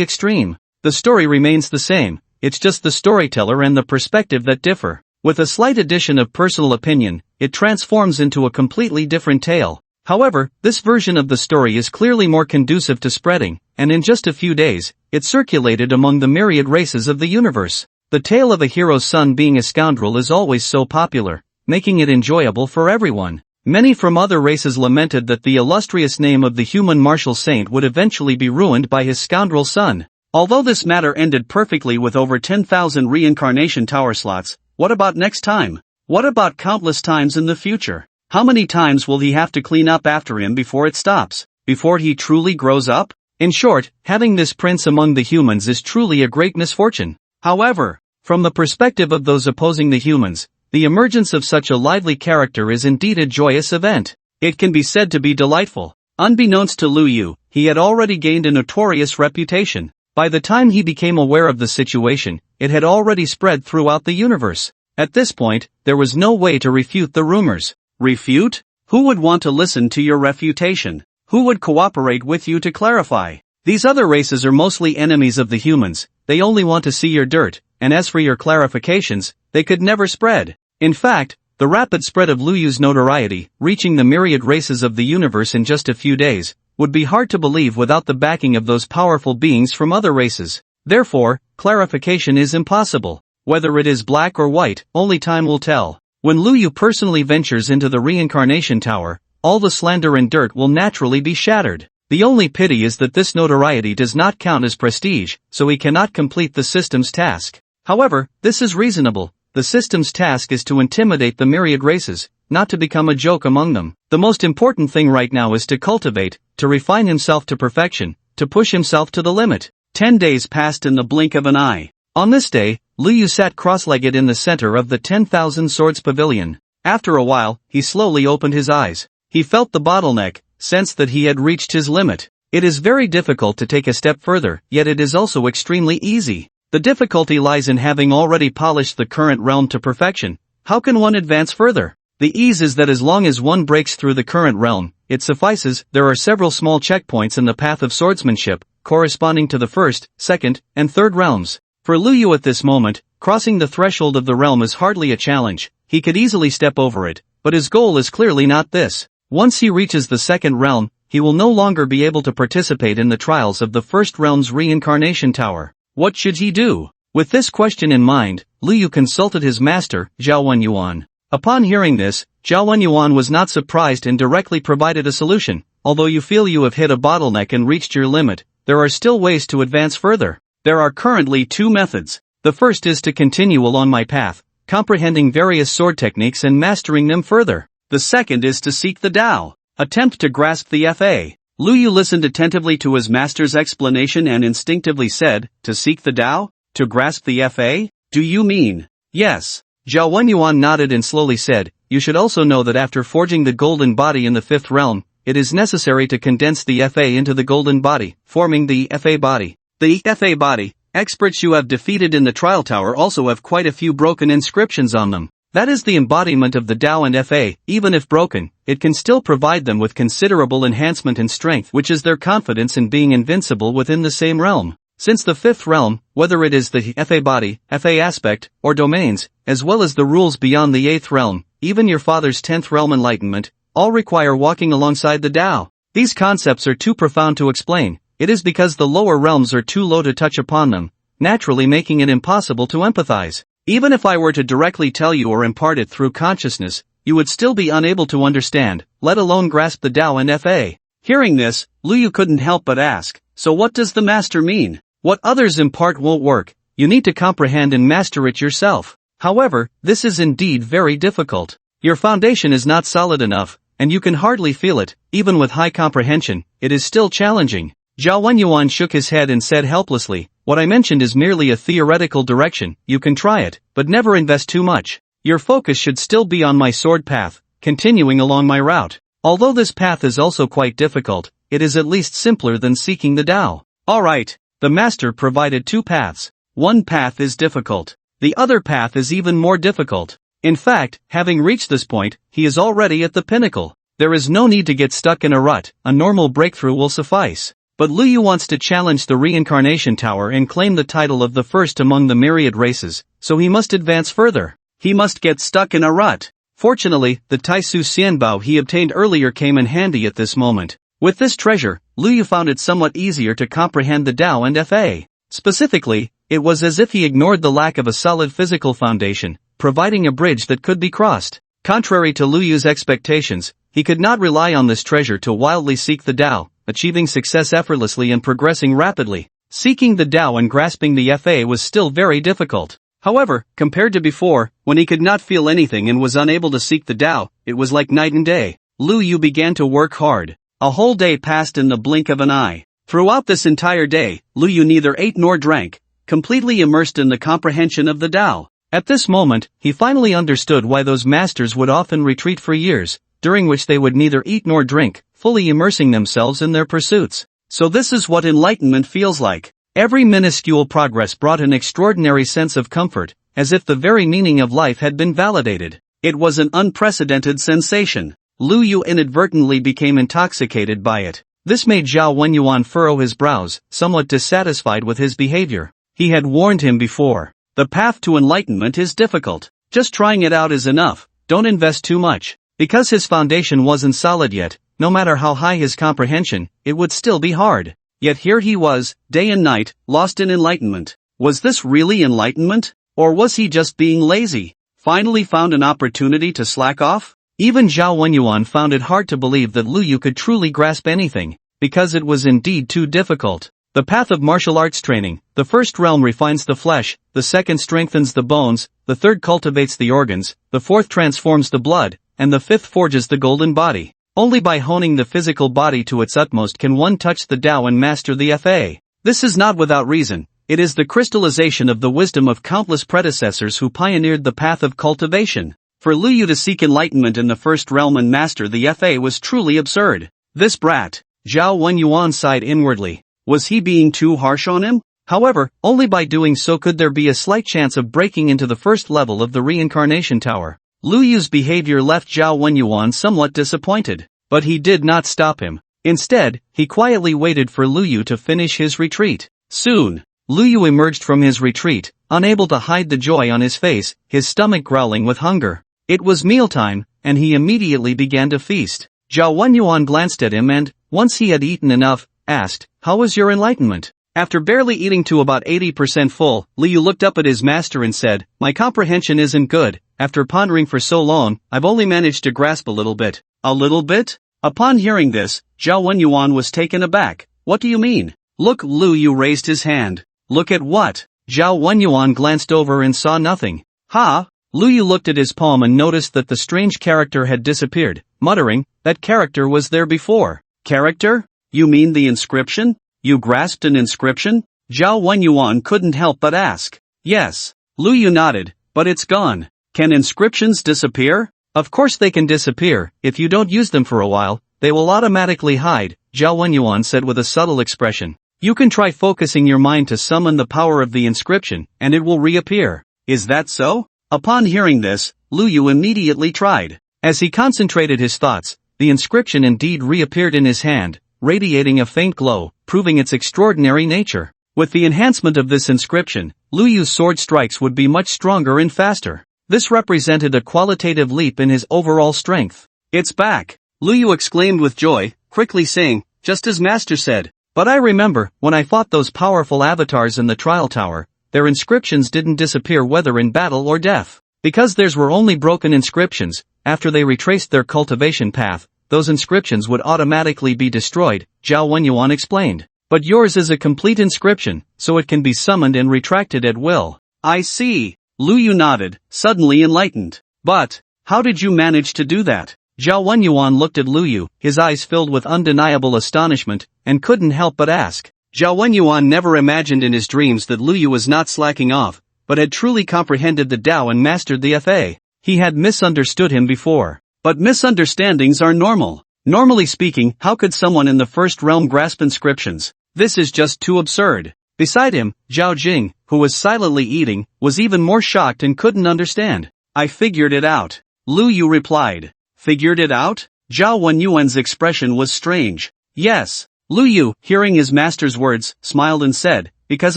extreme. The story remains the same, it's just the storyteller and the perspective that differ. With a slight addition of personal opinion, it transforms into a completely different tale. However, this version of the story is clearly more conducive to spreading, and in just a few days, it circulated among the myriad races of the universe. The tale of a hero's son being a scoundrel is always so popular, making it enjoyable for everyone. Many from other races lamented that the illustrious name of the human martial saint would eventually be ruined by his scoundrel son. Although this matter ended perfectly with over 10,000 reincarnation tower slots, what about next time? What about countless times in the future? How many times will he have to clean up after him before it stops? Before he truly grows up? In short, having this prince among the humans is truly a great misfortune. However, from the perspective of those opposing the humans, the emergence of such a lively character is indeed a joyous event. It can be said to be delightful. Unbeknownst to Lu Yu, he had already gained a notorious reputation. By the time he became aware of the situation, it had already spread throughout the universe. At this point, there was no way to refute the rumors. Refute? Who would want to listen to your refutation? Who would cooperate with you to clarify? These other races are mostly enemies of the humans, they only want to see your dirt, and as for your clarifications, they could never spread. In fact, the rapid spread of Lu Yu's notoriety, reaching the myriad races of the universe in just a few days, would be hard to believe without the backing of those powerful beings from other races. Therefore, clarification is impossible. Whether it is black or white, only time will tell. When Lu Yu personally ventures into the reincarnation tower, all the slander and dirt will naturally be shattered. The only pity is that this notoriety does not count as prestige, so he cannot complete the system's task. However, this is reasonable. The system's task is to intimidate the myriad races, not to become a joke among them. The most important thing right now is to cultivate, to refine himself to perfection, to push himself to the limit. 10 days passed in the blink of an eye. On this day, Lu Yu sat cross-legged in the center of the 10,000 swords pavilion. After a while, he slowly opened his eyes. He felt the bottleneck, sensed that he had reached his limit. It is very difficult to take a step further, yet it is also extremely easy. The difficulty lies in having already polished the current realm to perfection. How can one advance further? The ease is that as long as one breaks through the current realm, it suffices. There are several small checkpoints in the path of swordsmanship, corresponding to the first, second, and third realms. For Lu Yu at this moment, crossing the threshold of the realm is hardly a challenge. He could easily step over it, but his goal is clearly not this. Once he reaches the second realm, he will no longer be able to participate in the trials of the First Realm's reincarnation tower. What should he do? With this question in mind, Lu Yu consulted his master, Zhao Wenyuan. Upon hearing this, Zhao Wenyuan was not surprised and directly provided a solution. Although you feel you have hit a bottleneck and reached your limit, there are still ways to advance further. There are currently two methods. The first is to continue along my path, comprehending various sword techniques and mastering them further. The second is to seek the Tao. Attempt to grasp the Fa. Lu Yu listened attentively to his master's explanation and instinctively said, to seek the Tao? To grasp the Fa? Do you mean? Yes. Zhao Wenyuan nodded and slowly said, you should also know that after forging the golden body in the fifth realm, it is necessary to condense the Fa into the golden body, forming the Fa body. The Fa body, experts you have defeated in the trial tower also have quite a few broken inscriptions on them. That is the embodiment of the Tao and Fa. Even if broken, it can still provide them with considerable enhancement in strength, which is their confidence in being invincible within the same realm. Since the fifth realm, whether it is the Fa body, Fa aspect, or domains, as well as the rules beyond the eighth realm, even your father's 10th realm enlightenment, all require walking alongside the Tao. These concepts are too profound to explain. It is because the lower realms are too low to touch upon them, naturally making it impossible to empathize. Even if I were to directly tell you or impart it through consciousness, you would still be unable to understand, let alone grasp the Tao and Fa. Hearing this, Lu Yu couldn't help but ask, so what does the master mean? What others impart won't work, you need to comprehend and master it yourself. However, this is indeed very difficult. Your foundation is not solid enough, and you can hardly feel it. Even with high comprehension, it is still challenging. Zhao Wenyuan shook his head and said helplessly, what I mentioned is merely a theoretical direction. You can try it, but never invest too much. Your focus should still be on my sword path, continuing along my route. Although this path is also quite difficult, it is at least simpler than seeking the Tao. Alright. The master provided two paths. One path is difficult. The other path is even more difficult. In fact, having reached this point, he is already at the pinnacle. There is no need to get stuck in a rut, a normal breakthrough will suffice. But Lu Yu wants to challenge the reincarnation tower and claim the title of the first among the myriad races, so he must advance further. He must get stuck in a rut. Fortunately, the Taisu Xianbao he obtained earlier came in handy at this moment. With this treasure, Lu Yu found it somewhat easier to comprehend the Tao and Fa. Specifically, it was as if he ignored the lack of a solid physical foundation, providing a bridge that could be crossed. Contrary to Lu Yu's expectations, he could not rely on this treasure to wildly seek the Tao, achieving success effortlessly and progressing rapidly. Seeking the Tao and grasping the Fa was still very difficult. However, compared to before, when he could not feel anything and was unable to seek the Tao, it was like night and day. Lu Yu began to work hard. A whole day passed in the blink of an eye. Throughout this entire day, Lu Yu neither ate nor drank, completely immersed in the comprehension of the Tao. At this moment, he finally understood why those masters would often retreat for years, during which they would neither eat nor drink, fully immersing themselves in their pursuits. So this is what enlightenment feels like. Every minuscule progress brought an extraordinary sense of comfort, as if the very meaning of life had been validated. It was an unprecedented sensation. Lu Yu inadvertently became intoxicated by it. This made Zhao Wenyuan furrow his brows, somewhat dissatisfied with his behavior. He had warned him before. The path to enlightenment is difficult. Just trying it out is enough, don't invest too much. Because his foundation wasn't solid yet, no matter how high his comprehension, it would still be hard. Yet here he was, day and night, lost in enlightenment. Was this really enlightenment? Or was he just being lazy? Finally found an opportunity to slack off? Even Zhao Wenyuan found it hard to believe that Lu Yu could truly grasp anything, because it was indeed too difficult. The path of martial arts training, the first realm refines the flesh, the second strengthens the bones, the third cultivates the organs, the fourth transforms the blood, and the fifth forges the golden body. Only by honing the physical body to its utmost can one touch the Tao and master the Fa. This is not without reason. It is the crystallization of the wisdom of countless predecessors who pioneered the path of cultivation. For Lu Yu to seek enlightenment in the first realm and master the Fa was truly absurd. This brat, Zhao Wenyuan sighed inwardly. Was he being too harsh on him? However, only by doing so could there be a slight chance of breaking into the first level of the reincarnation tower. Lu Yu's behavior left Zhao Wenyuan somewhat disappointed, but he did not stop him. Instead, he quietly waited for Lu Yu to finish his retreat. Soon, Lu Yu emerged from his retreat, unable to hide the joy on his face, his stomach growling with hunger. It was mealtime, and he immediately began to feast. Zhao Wenyuan glanced at him and, once he had eaten enough, asked, "How was your enlightenment?" After barely eating to about 80% full, Liu looked up at his master and said, "My comprehension isn't good. After pondering for so long, I've only managed to grasp a little bit." "A little bit?" Upon hearing this, Zhao Wenyuan was taken aback. "What do you mean?" "Look," Liu Yu raised his hand. "Look at what?" Zhao Wenyuan glanced over and saw nothing. "Ha?" Liu Yu looked at his palm and noticed that the strange character had disappeared, muttering, "That character was there before." "Character? You mean the inscription? You grasped an inscription?" Zhao Wenyuan couldn't help but ask. "Yes." Liu Yu nodded, "But it's gone." "Can inscriptions disappear?" "Of course they can disappear. If you don't use them for a while, they will automatically hide," Zhao Wenyuan said with a subtle expression. "You can try focusing your mind to summon the power of the inscription, and it will reappear." "Is that so?" Upon hearing this, Liu Yu immediately tried. As he concentrated his thoughts, the inscription indeed reappeared in his hand, radiating a faint glow, proving its extraordinary nature. With the enhancement of this inscription, Liu Yu's sword strikes would be much stronger and faster. This represented a qualitative leap in his overall strength. "It's back!" Liu Yu exclaimed with joy, quickly saying, "Just as Master said. But I remember, when I fought those powerful avatars in the trial tower, their inscriptions didn't disappear whether in battle or death. Because theirs were only broken inscriptions, after they retraced their cultivation path, those inscriptions would automatically be destroyed," Zhao Wenyuan explained. "But yours is a complete inscription, so it can be summoned and retracted at will." "I see." Liu Yu nodded, suddenly enlightened. "But, how did you manage to do that?" Zhao Wenyuan looked at Liu Yu, his eyes filled with undeniable astonishment, and couldn't help but ask. Zhao Wenyuan never imagined in his dreams that Liu Yu was not slacking off, but had truly comprehended the Tao and mastered the Fa. He had misunderstood him before. But misunderstandings are normal. Normally speaking, how could someone in the first realm grasp inscriptions? This is just too absurd. Beside him, Zhao Jing, who was silently eating, was even more shocked and couldn't understand. "I figured it out," Liu Yu replied. "Figured it out?" Zhao Wenyuan's expression was strange. "Yes." Liu Yu, hearing his master's words, smiled and said, "Because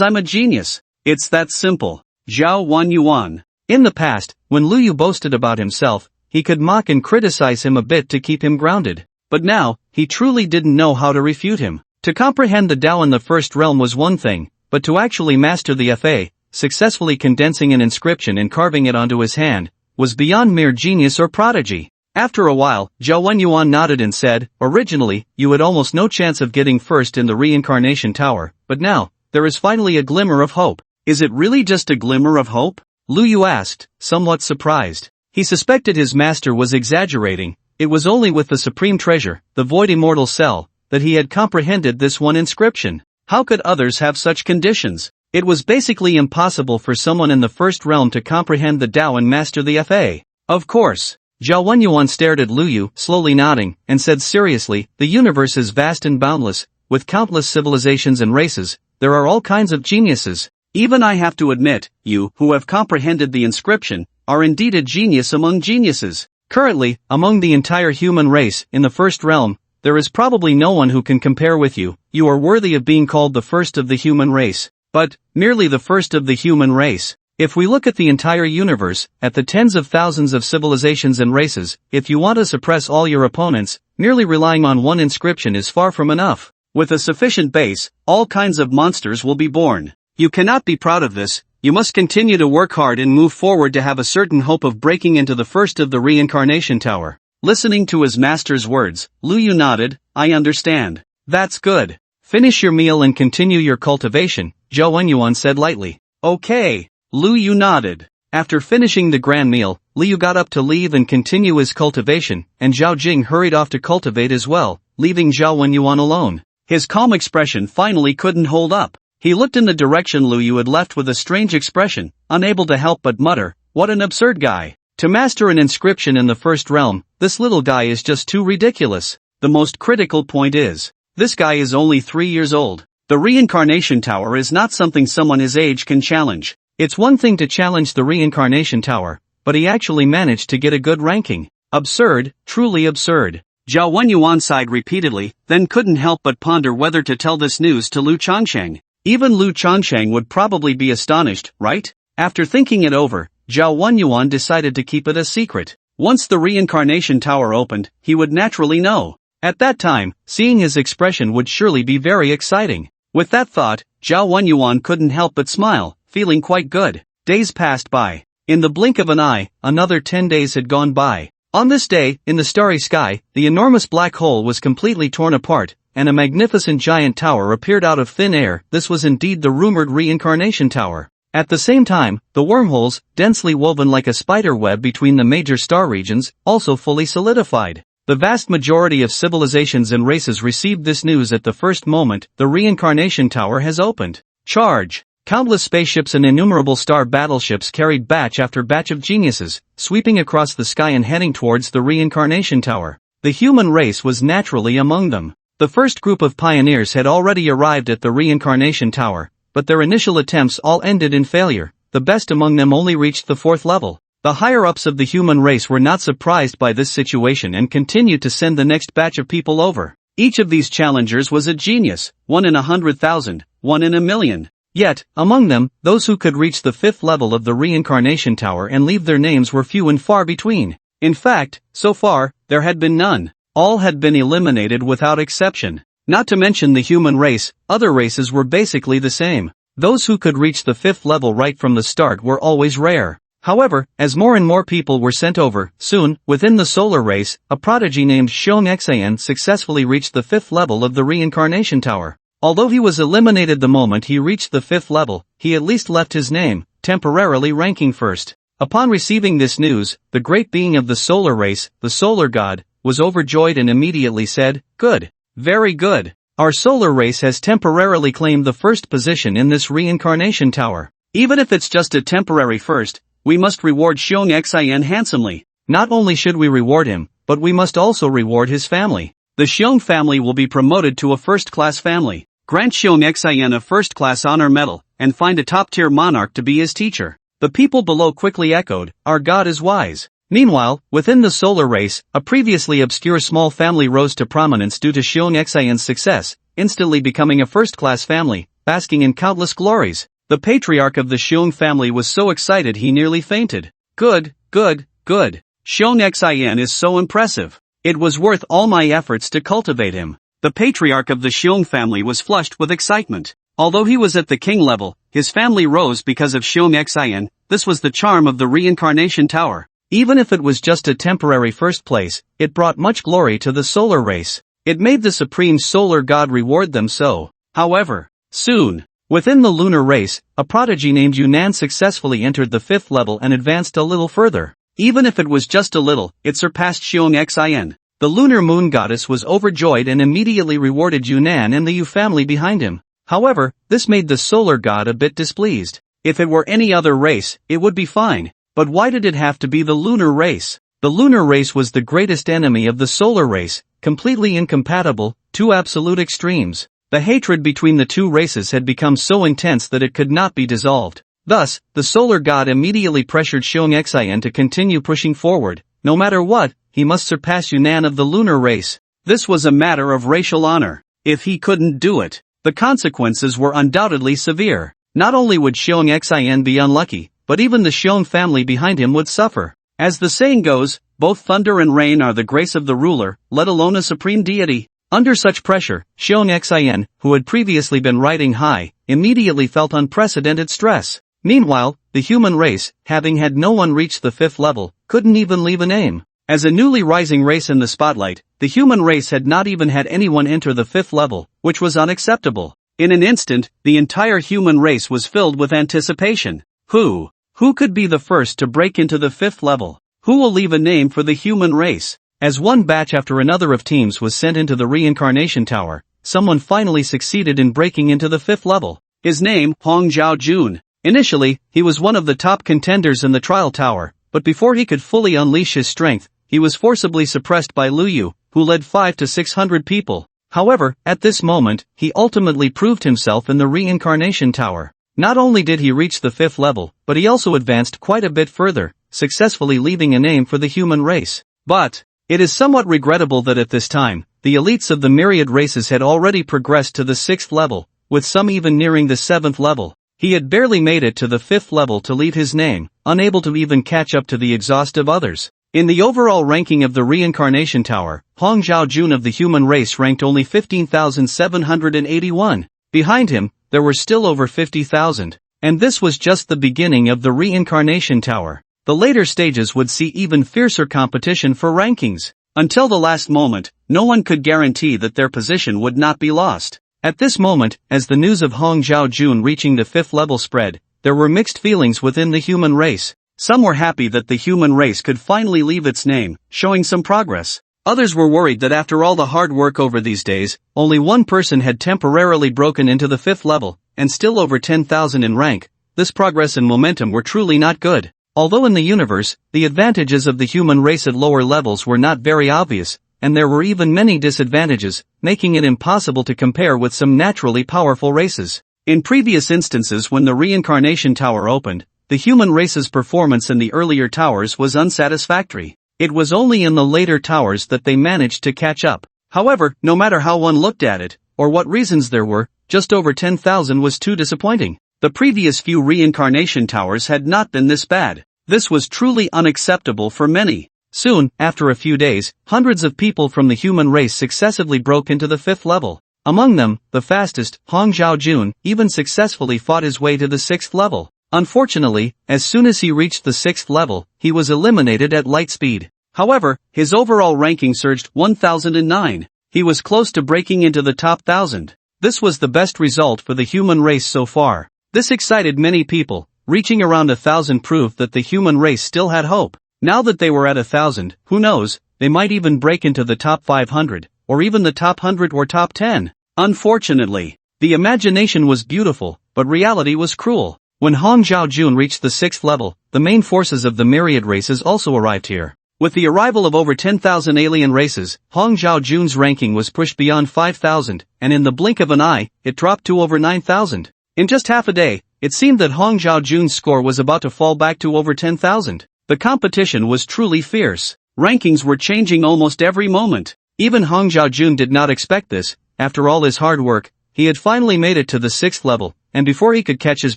I'm a genius. It's that simple." Zhao Wenyuan. In the past, when Liu Yu boasted about himself, he could mock and criticize him a bit to keep him grounded. But now, he truly didn't know how to refute him. To comprehend the Tao in the first realm was one thing, but to actually master the Fa, successfully condensing an inscription and carving it onto his hand, was beyond mere genius or prodigy. After a while, Zhao Wenyuan nodded and said, "Originally, you had almost no chance of getting first in the reincarnation tower, but now, there is finally a glimmer of hope." "Is it really just a glimmer of hope?" Liu Yu asked, somewhat surprised. He suspected his master was exaggerating. It was only with the supreme treasure, the void immortal cell, that he had comprehended this one inscription. How could others have such conditions? It was basically impossible for someone in the first realm to comprehend the Tao and master the Fa. Of course. Zhao Wenyuan stared at Liu Yu, slowly nodding, and said seriously, "The universe is vast and boundless, with countless civilizations and races. There are all kinds of geniuses. Even I have to admit, you, who have comprehended the inscription, are indeed a genius among geniuses. Currently, among the entire human race, in the first realm, there is probably no one who can compare with you. You are worthy of being called the first of the human race. But, merely the first of the human race. If we look at the entire universe, at the tens of thousands of civilizations and races, if you want to suppress all your opponents, merely relying on one inscription is far from enough. With a sufficient base, all kinds of monsters will be born. You cannot be proud of this. You must continue to work hard and move forward to have a certain hope of breaking into the first of the reincarnation tower." Listening to his master's words, Liu Yu nodded, "I understand. That's good. Finish your meal and continue your cultivation," Zhao Wenyuan said lightly. "Okay." Liu Yu nodded. After finishing the grand meal, Liu Yu got up to leave and continue his cultivation, and Zhao Jing hurried off to cultivate as well, leaving Zhao Wenyuan alone. His calm expression finally couldn't hold up. He looked in the direction Liu Yu had left with a strange expression, unable to help but mutter, "What an absurd guy. To master an inscription in the first realm, this little guy is just too ridiculous." The most critical point is, this guy is only 3 years old. The reincarnation tower is not something someone his age can challenge. It's one thing to challenge the reincarnation tower, but he actually managed to get a good ranking. Absurd, truly absurd. Zhao Wenyuan sighed repeatedly, then couldn't help but ponder whether to tell this news to Lu Changsheng. Even Lu Changsheng would probably be astonished, right? After thinking it over, Zhao Wenyuan decided to keep it a secret. Once the reincarnation tower opened, he would naturally know. At that time, seeing his expression would surely be very exciting. With that thought, Zhao Wenyuan couldn't help but smile, feeling quite good. Days passed by. In the blink of an eye, another 10 days had gone by. On this day, in the starry sky, the enormous black hole was completely torn apart, and a magnificent giant tower appeared out of thin air. This was indeed the rumored reincarnation tower. At the same time, the wormholes, densely woven like a spider web between the major star regions, also fully solidified. The vast majority of civilizations and races received this news at the first moment. The reincarnation tower has opened. Charge! Countless spaceships and innumerable star battleships carried batch after batch of geniuses, sweeping across the sky and heading towards the reincarnation tower. The human race was naturally among them. The first group of pioneers had already arrived at the reincarnation tower, but their initial attempts all ended in failure. The best among them only reached the 4th level. The higher-ups of the human race were not surprised by this situation and continued to send the next batch of people over. Each of these challengers was a genius, 1 in 100,000, 1 in a million. Yet, among them, those who could reach the 5th level of the reincarnation tower and leave their names were few and far between. In fact, so far, there had been none. All had been eliminated without exception. Not to mention the human race, other races were basically the same. Those who could reach the 5th level right from the start were always rare. However, as more and more people were sent over, soon, within the solar race, a prodigy named Xiong Xian successfully reached the 5th level of the reincarnation tower. Although he was eliminated the moment he reached the 5th level, he at least left his name, temporarily ranking first. Upon receiving this news, the great being of the solar race, the solar god, was overjoyed and immediately said, "Good. Very good. Our solar race has temporarily claimed the first position in this reincarnation tower. Even if it's just a temporary first, we must reward Xiong Xian handsomely. Not only should we reward him, but we must also reward his family. The Xiong family will be promoted to a first-class family. Grant Xiong Xian a first-class honor medal, and find a top-tier monarch to be his teacher." The people below quickly echoed, "Our god is wise." Meanwhile, within the solar race, a previously obscure small family rose to prominence due to Xiong Xian's success, instantly becoming a first-class family, basking in countless glories. The patriarch of the Xiong family was so excited he nearly fainted. Good, good, good. Xiong Xian is so impressive. It was worth all my efforts to cultivate him. The patriarch of the Xiong family was flushed with excitement. Although he was at the king level, his family rose because of Xiong Xian. This was the charm of the reincarnation tower. Even if it was just a temporary first place, it brought much glory to the solar race. It made the supreme solar god reward them so. However, soon, within the lunar race, a prodigy named Yunnan successfully entered the 5th level and advanced a little further. Even if it was just a little, it surpassed Xiong Xian. The lunar moon goddess was overjoyed and immediately rewarded Yunnan and the Yu family behind him. However, this made the solar god a bit displeased. If it were any other race, it would be fine. But why did it have to be the lunar race? The lunar race was the greatest enemy of the solar race, completely incompatible, two absolute extremes. The hatred between the two races had become so intense that it could not be dissolved. Thus, the solar god immediately pressured Xiong Xian to continue pushing forward. No matter what, he must surpass Yunnan of the lunar race. This was a matter of racial honor. If he couldn't do it, the consequences were undoubtedly severe. Not only would Xiong Xian be unlucky, but even the Xiong family behind him would suffer. As the saying goes, both thunder and rain are the grace of the ruler, let alone a supreme deity. Under such pressure, Xiong Xian, who had previously been riding high, immediately felt unprecedented stress. Meanwhile, the human race, having had no one reach the 5th level, couldn't even leave a name. As a newly rising race in the spotlight, the human race had not even had anyone enter the 5th level, which was unacceptable. In an instant, the entire human race was filled with anticipation. Who could be the first to break into the 5th level? Who will leave a name for the human race? As one batch after another of teams was sent into the reincarnation tower, someone finally succeeded in breaking into the 5th level. His name, Hong Zhao Jun. Initially, he was one of the top contenders in the trial tower, but before he could fully unleash his strength, he was forcibly suppressed by Lu Yu, who led 500 to 600 people. However, at this moment, he ultimately proved himself in the reincarnation tower. Not only did he reach the 5th level, but he also advanced quite a bit further, successfully leaving a name for the human race. But it is somewhat regrettable that at this time, the elites of the myriad races had already progressed to the 6th level, with some even nearing the 7th level. He had barely made it to the 5th level to leave his name, unable to even catch up to the exhaustive others. In the overall ranking of the Reincarnation Tower, Hong Zhaojun of the human race ranked only 15,781. Behind him, there were still over 50,000. And this was just the beginning of the Reincarnation Tower. The later stages would see even fiercer competition for rankings. Until the last moment, no one could guarantee that their position would not be lost. At this moment, as the news of Hong Zhaojun reaching the 5th level spread, there were mixed feelings within the human race. Some were happy that the human race could finally leave its name, showing some progress. Others were worried that after all the hard work over these days, only one person had temporarily broken into the 5th level, and still over 10,000 in rank. This progress and momentum were truly not good. Although in the universe, the advantages of the human race at lower levels were not very obvious, and there were even many disadvantages, making it impossible to compare with some naturally powerful races. In previous instances when the Reincarnation Tower opened, the human race's performance in the earlier towers was unsatisfactory. It was only in the later towers that they managed to catch up. However, no matter how one looked at it, or what reasons there were, just over 10,000 was too disappointing. The previous few Reincarnation Towers had not been this bad. This was truly unacceptable for many. Soon, after a few days, hundreds of people from the human race successively broke into the 5th level. Among them, the fastest, Hong Zhaojun, even successfully fought his way to the 6th level. Unfortunately, as soon as he reached the 6th level, he was eliminated at light speed. However, his overall ranking surged 1009. He was close to breaking into the top 1000. This was the best result for the human race so far. This excited many people. Reaching around 1,000 proved that the human race still had hope. Now that they were at 1,000, who knows, they might even break into the top 500, or even the top 100 or top 10. Unfortunately, the imagination was beautiful, but reality was cruel. When Hong Zhaojun reached the 6th level, the main forces of the myriad races also arrived here. With the arrival of over 10,000 alien races, Hong Zhaojun's ranking was pushed beyond 5,000, and in the blink of an eye, it dropped to over 9,000. In just half a day, it seemed that Hong Zhaojun's score was about to fall back to over 10,000. The competition was truly fierce. Rankings were changing almost every moment. Even Hong Zhaojun did not expect this. After all his hard work, he had finally made it to the 6th level, and before he could catch his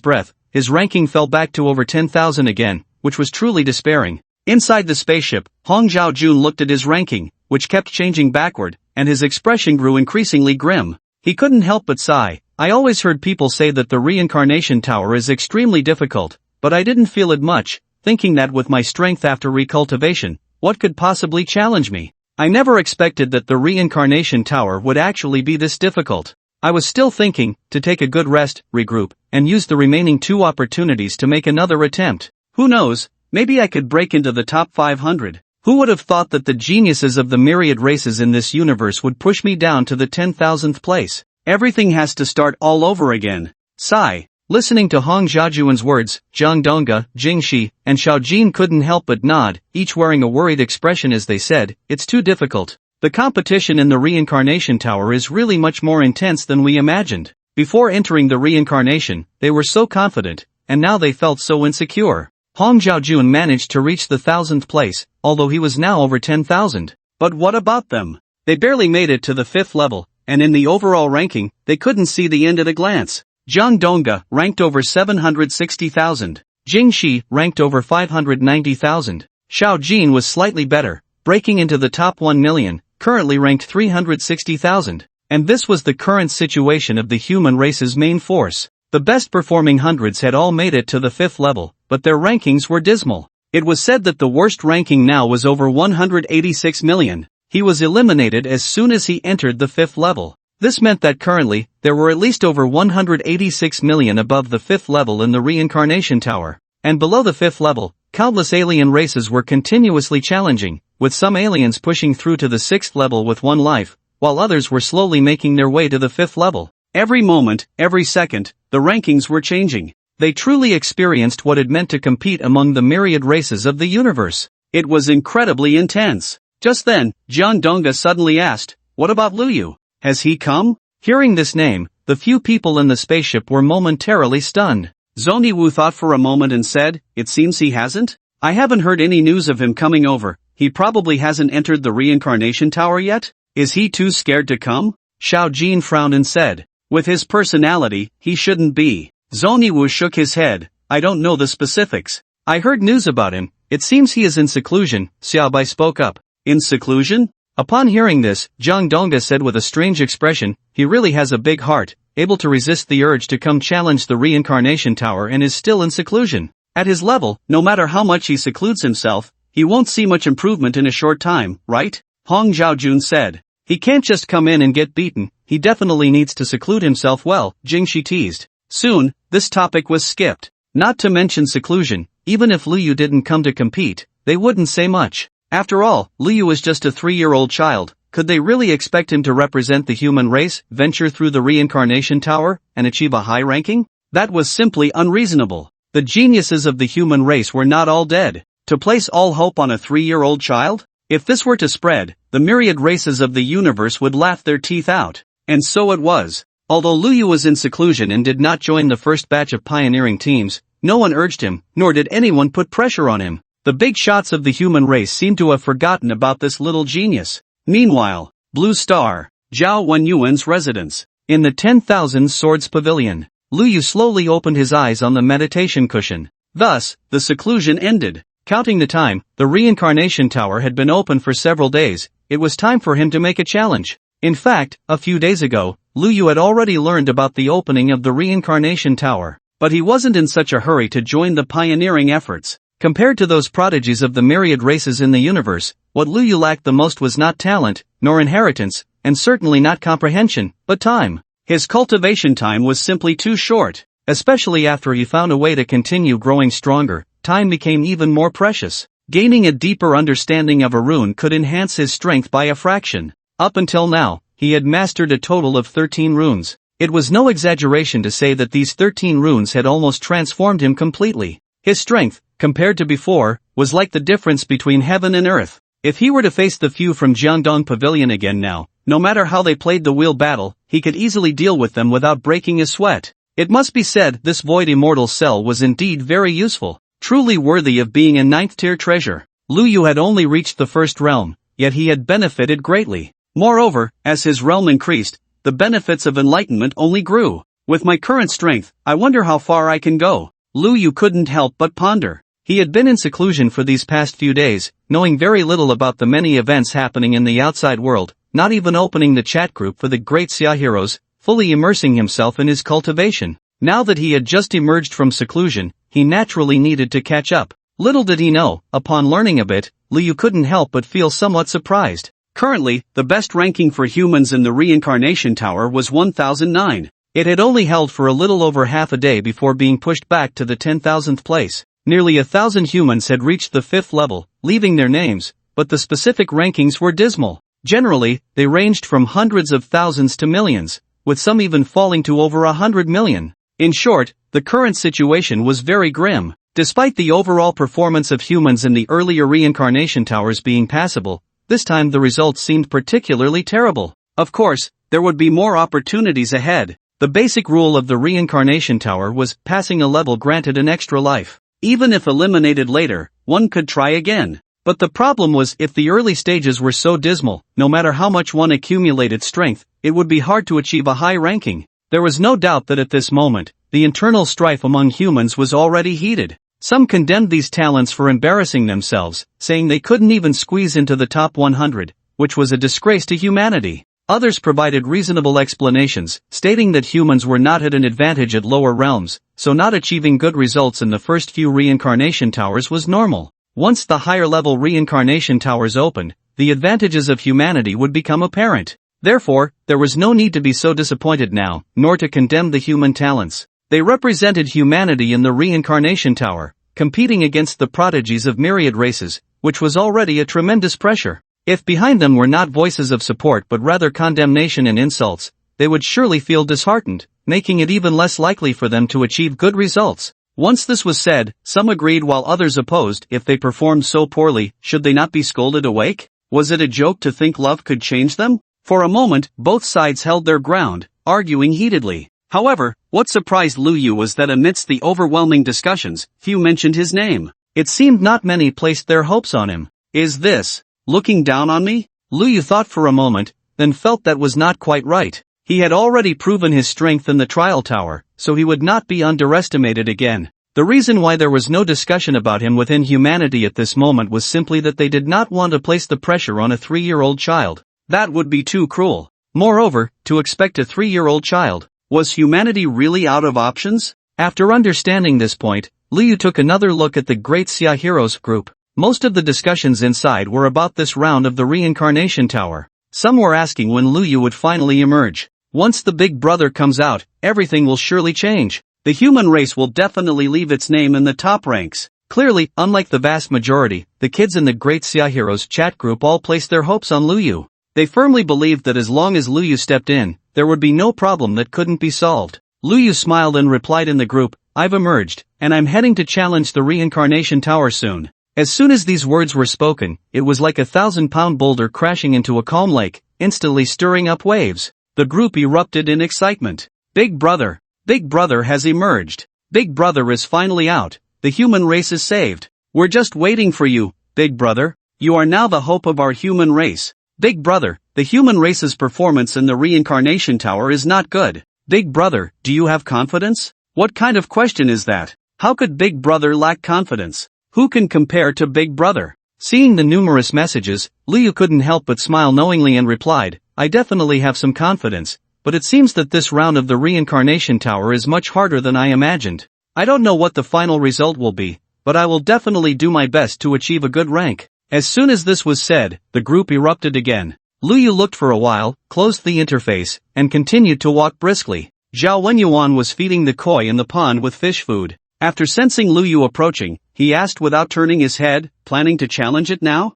breath, his ranking fell back to over 10,000 again, which was truly despairing. Inside the spaceship, Hong Zhaojun looked at his ranking, which kept changing backward, and his expression grew increasingly grim. He couldn't help but sigh. I always heard people say that the Reincarnation Tower is extremely difficult, but I didn't feel it much, thinking that with my strength after recultivation, what could possibly challenge me? I never expected that the Reincarnation Tower would actually be this difficult. I was still thinking, to take a good rest, regroup, and use the remaining 2 opportunities to make another attempt. Who knows, maybe I could break into the top 500. Who would have thought that the geniuses of the myriad races in this universe would push me down to the 10,000th place? Everything has to start all over again. Sigh. Listening to Hong Zhaojun's words, Zhang Dongge, Jingxi, and Xiaojin couldn't help but nod, each wearing a worried expression as they said, "It's too difficult. The competition in the Reincarnation Tower is really much more intense than we imagined." Before entering the reincarnation, they were so confident, and now they felt so insecure. Hong Zhaojun managed to reach the 1000th place, although he was now over 10,000. But what about them? They barely made it to the 5th level, and in the overall ranking, they couldn't see the end at a glance. Zhang Dongge ranked over 760,000. Jingxi ranked over 590,000. Xiaojin was slightly better, breaking into the top 1 million, currently ranked 360,000. And this was the current situation of the human race's main force. The best performing hundreds had all made it to the 5th level, but their rankings were dismal. It was said that the worst ranking now was over 186 million. He was eliminated as soon as he entered the 5th level. This meant that currently, there were at least over 186 million above the 5th level in the Reincarnation Tower. And below the 5th level, countless alien races were continuously challenging, with some aliens pushing through to the 6th level with 1 life, while others were slowly making their way to the 5th level. Every moment, every second, the rankings were changing. They truly experienced what it meant to compete among the myriad races of the universe. It was incredibly intense. Just then, Zhang Dongge suddenly asked, "What about Liu? Has he come?" Hearing this name, the few people in the spaceship were momentarily stunned. Zhongyi thought for a moment and said, "It seems he hasn't? I haven't heard any news of him coming over. He probably hasn't entered the Reincarnation Tower yet? Is he too scared to come?" Xiaojin frowned and said, "With his personality, he shouldn't be." Zhongyi shook his head. "I don't know the specifics. I heard news about him, It seems he is in seclusion, Xiaobai spoke up. In seclusion? Upon hearing this, Zhang Dongda said with a strange expression, he really has a big heart, able to resist the urge to come challenge the reincarnation tower and is still in seclusion. At his level, no matter how much he secludes himself, he won't see much improvement in a short time, right? Hong Zhaojun said. He can't just come in and get beaten, he definitely needs to seclude himself well, Jingxi teased. Soon, this topic was skipped. Not to mention seclusion, even if Liu didn't come to compete, they wouldn't say much. After all, Liu is just a 3-year-old child. Could they really expect him to represent the human race, venture through the reincarnation tower, and achieve a high ranking? That was simply unreasonable. The geniuses of the human race were not all dead. To place all hope on a 3-year-old child? If this were to spread, the myriad races of the universe would laugh their teeth out. And so it was. Although Liu was in seclusion and did not join the first batch of pioneering teams, no one urged him, nor did anyone put pressure on him. The big shots of the human race seemed to have forgotten about this little genius. Meanwhile, Blue Star, Zhao Wenyuan's residence. In the 10,000 Swords Pavilion, Liu slowly opened his eyes on the meditation cushion. Thus, the seclusion ended. Counting the time, the reincarnation tower had been open for several days. It was time for him to make a challenge. In fact, a few days ago, Liu had already learned about the opening of the reincarnation tower. But he wasn't in such a hurry to join the pioneering efforts. Compared to those prodigies of the myriad races in the universe, what Liu lacked the most was not talent, nor inheritance, and certainly not comprehension, but time. His cultivation time was simply too short. Especially after he found a way to continue growing stronger, time became even more precious. Gaining a deeper understanding of a rune could enhance his strength by a fraction. Up until now, he had mastered a total of 13 runes. It was no exaggeration to say that these 13 runes had almost transformed him completely. His strength, compared to before, was like the difference between heaven and earth. If he were to face the few from Jiangdong Pavilion again now, no matter how they played the wheel battle, he could easily deal with them without breaking a sweat. It must be said this Void Immortal cell was indeed very useful, truly worthy of being a 9th-tier treasure. Liu had only reached the first realm, yet he had benefited greatly. Moreover, as his realm increased, the benefits of enlightenment only grew. With my current strength, I wonder how far I can go. Liu couldn't help but ponder. He had been in seclusion for these past few days, knowing very little about the many events happening in the outside world, not even opening the chat group for the great Xia heroes, fully immersing himself in his cultivation. Now that he had just emerged from seclusion, he naturally needed to catch up. Little did he know, upon learning a bit, Liu couldn't help but feel somewhat surprised. Currently, the best ranking for humans in the reincarnation tower was 1009. It had only held for a little over half a day before being pushed back to the 10,000th place. Nearly 1,000 humans had reached the 5th level, leaving their names, but the specific rankings were dismal. Generally, they ranged from hundreds of thousands to millions, with some even falling to over 100 million. In short, the current situation was very grim. Despite the overall performance of humans in the earlier reincarnation towers being passable, this time the results seemed particularly terrible. Of course, there would be more opportunities ahead. The basic rule of the reincarnation tower was passing a level granted an extra life. Even if eliminated later, one could try again. But the problem was if the early stages were so dismal, no matter how much one accumulated strength, it would be hard to achieve a high ranking. There was no doubt that at this moment, the internal strife among humans was already heated. Some condemned these talents for embarrassing themselves, saying they couldn't even squeeze into the top 100, which was a disgrace to humanity. Others provided reasonable explanations, stating that humans were not at an advantage at lower realms, so not achieving good results in the first few reincarnation towers was normal. Once the higher-level reincarnation towers opened, the advantages of humanity would become apparent. Therefore, there was no need to be so disappointed now, nor to condemn the human talents. They represented humanity in the reincarnation tower, competing against the prodigies of myriad races, which was already a tremendous pressure. If behind them were not voices of support but rather condemnation and insults, they would surely feel disheartened, making it even less likely for them to achieve good results. Once this was said, some agreed while others opposed. If they performed so poorly, should they not be scolded awake? Was it a joke to think love could change them? For a moment, both sides held their ground, arguing heatedly. However, what surprised Liu was that amidst the overwhelming discussions, few mentioned his name. It seemed not many placed their hopes on him. Is this looking down on me? Liu thought for a moment, then felt that was not quite right. He had already proven his strength in the trial tower, so he would not be underestimated again. The reason why there was no discussion about him within humanity at this moment was simply that they did not want to place the pressure on a 3-year-old child. That would be too cruel. Moreover, to expect a 3-year-old child. Was humanity really out of options? After understanding this point, Liu took another look at the Great Xia Heroes group. Most of the discussions inside were about this round of the reincarnation tower. Some were asking when Liu would finally emerge. Once the big brother comes out, everything will surely change. The human race will definitely leave its name in the top ranks. Clearly, unlike the vast majority, the kids in the Great Xia Heroes chat group all placed their hopes on Liu. They firmly believed that as long as Liu stepped in, there would be no problem that couldn't be solved. Liu smiled and replied in the group, "I've emerged, and I'm heading to challenge the reincarnation tower soon." As soon as these words were spoken, it was like a 1,000-pound boulder crashing into a calm lake, instantly stirring up waves. The group erupted in excitement. Big brother has emerged. Big brother is finally out. The human race is saved. We're just waiting for you, big brother. You are now the hope of our human race. Big brother, the human race's performance in the reincarnation tower is not good. Big brother, do you have confidence? What kind of question is that? How could big brother lack confidence? Who can compare to big brother? Seeing the numerous messages, Liu couldn't help but smile knowingly and replied, "I definitely have some confidence, but it seems that this round of the reincarnation tower is much harder than I imagined. I don't know what the final result will be, but I will definitely do my best to achieve a good rank." As soon as this was said, the group erupted again. Liu looked for a while, closed the interface, and continued to walk briskly. Zhao Wenyuan was feeding the koi in the pond with fish food. After sensing Liu approaching, he asked without turning his head, "Planning to challenge it now?"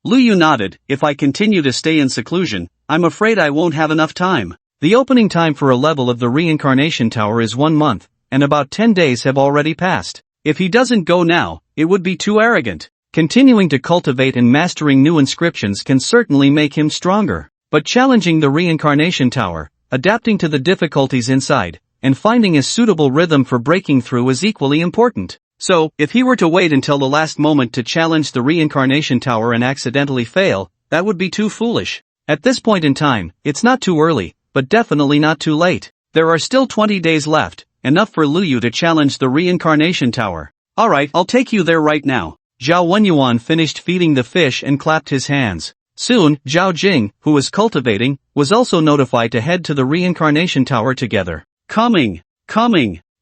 Liu nodded, "If I continue to stay in seclusion, I'm afraid I won't have enough time. The opening time for a level of the reincarnation tower is 1 month, and about 10 days have already passed. If he doesn't go now, it would be too arrogant. Continuing to cultivate and mastering new inscriptions can certainly make him stronger. But challenging the reincarnation tower, adapting to the difficulties inside, and finding a suitable rhythm for breaking through is equally important. So, if he were to wait until the last moment to challenge the reincarnation tower and accidentally fail, that would be too foolish. At this point in time, it's not too early, but definitely not too late. There are still 20 days left, enough for Liu to challenge the reincarnation tower. Alright, I'll take you there right now. Zhao Wenyuan finished feeding the fish and clapped his hands. Soon, Zhao Jing, who was cultivating, was also notified to head to the reincarnation tower together. Coming.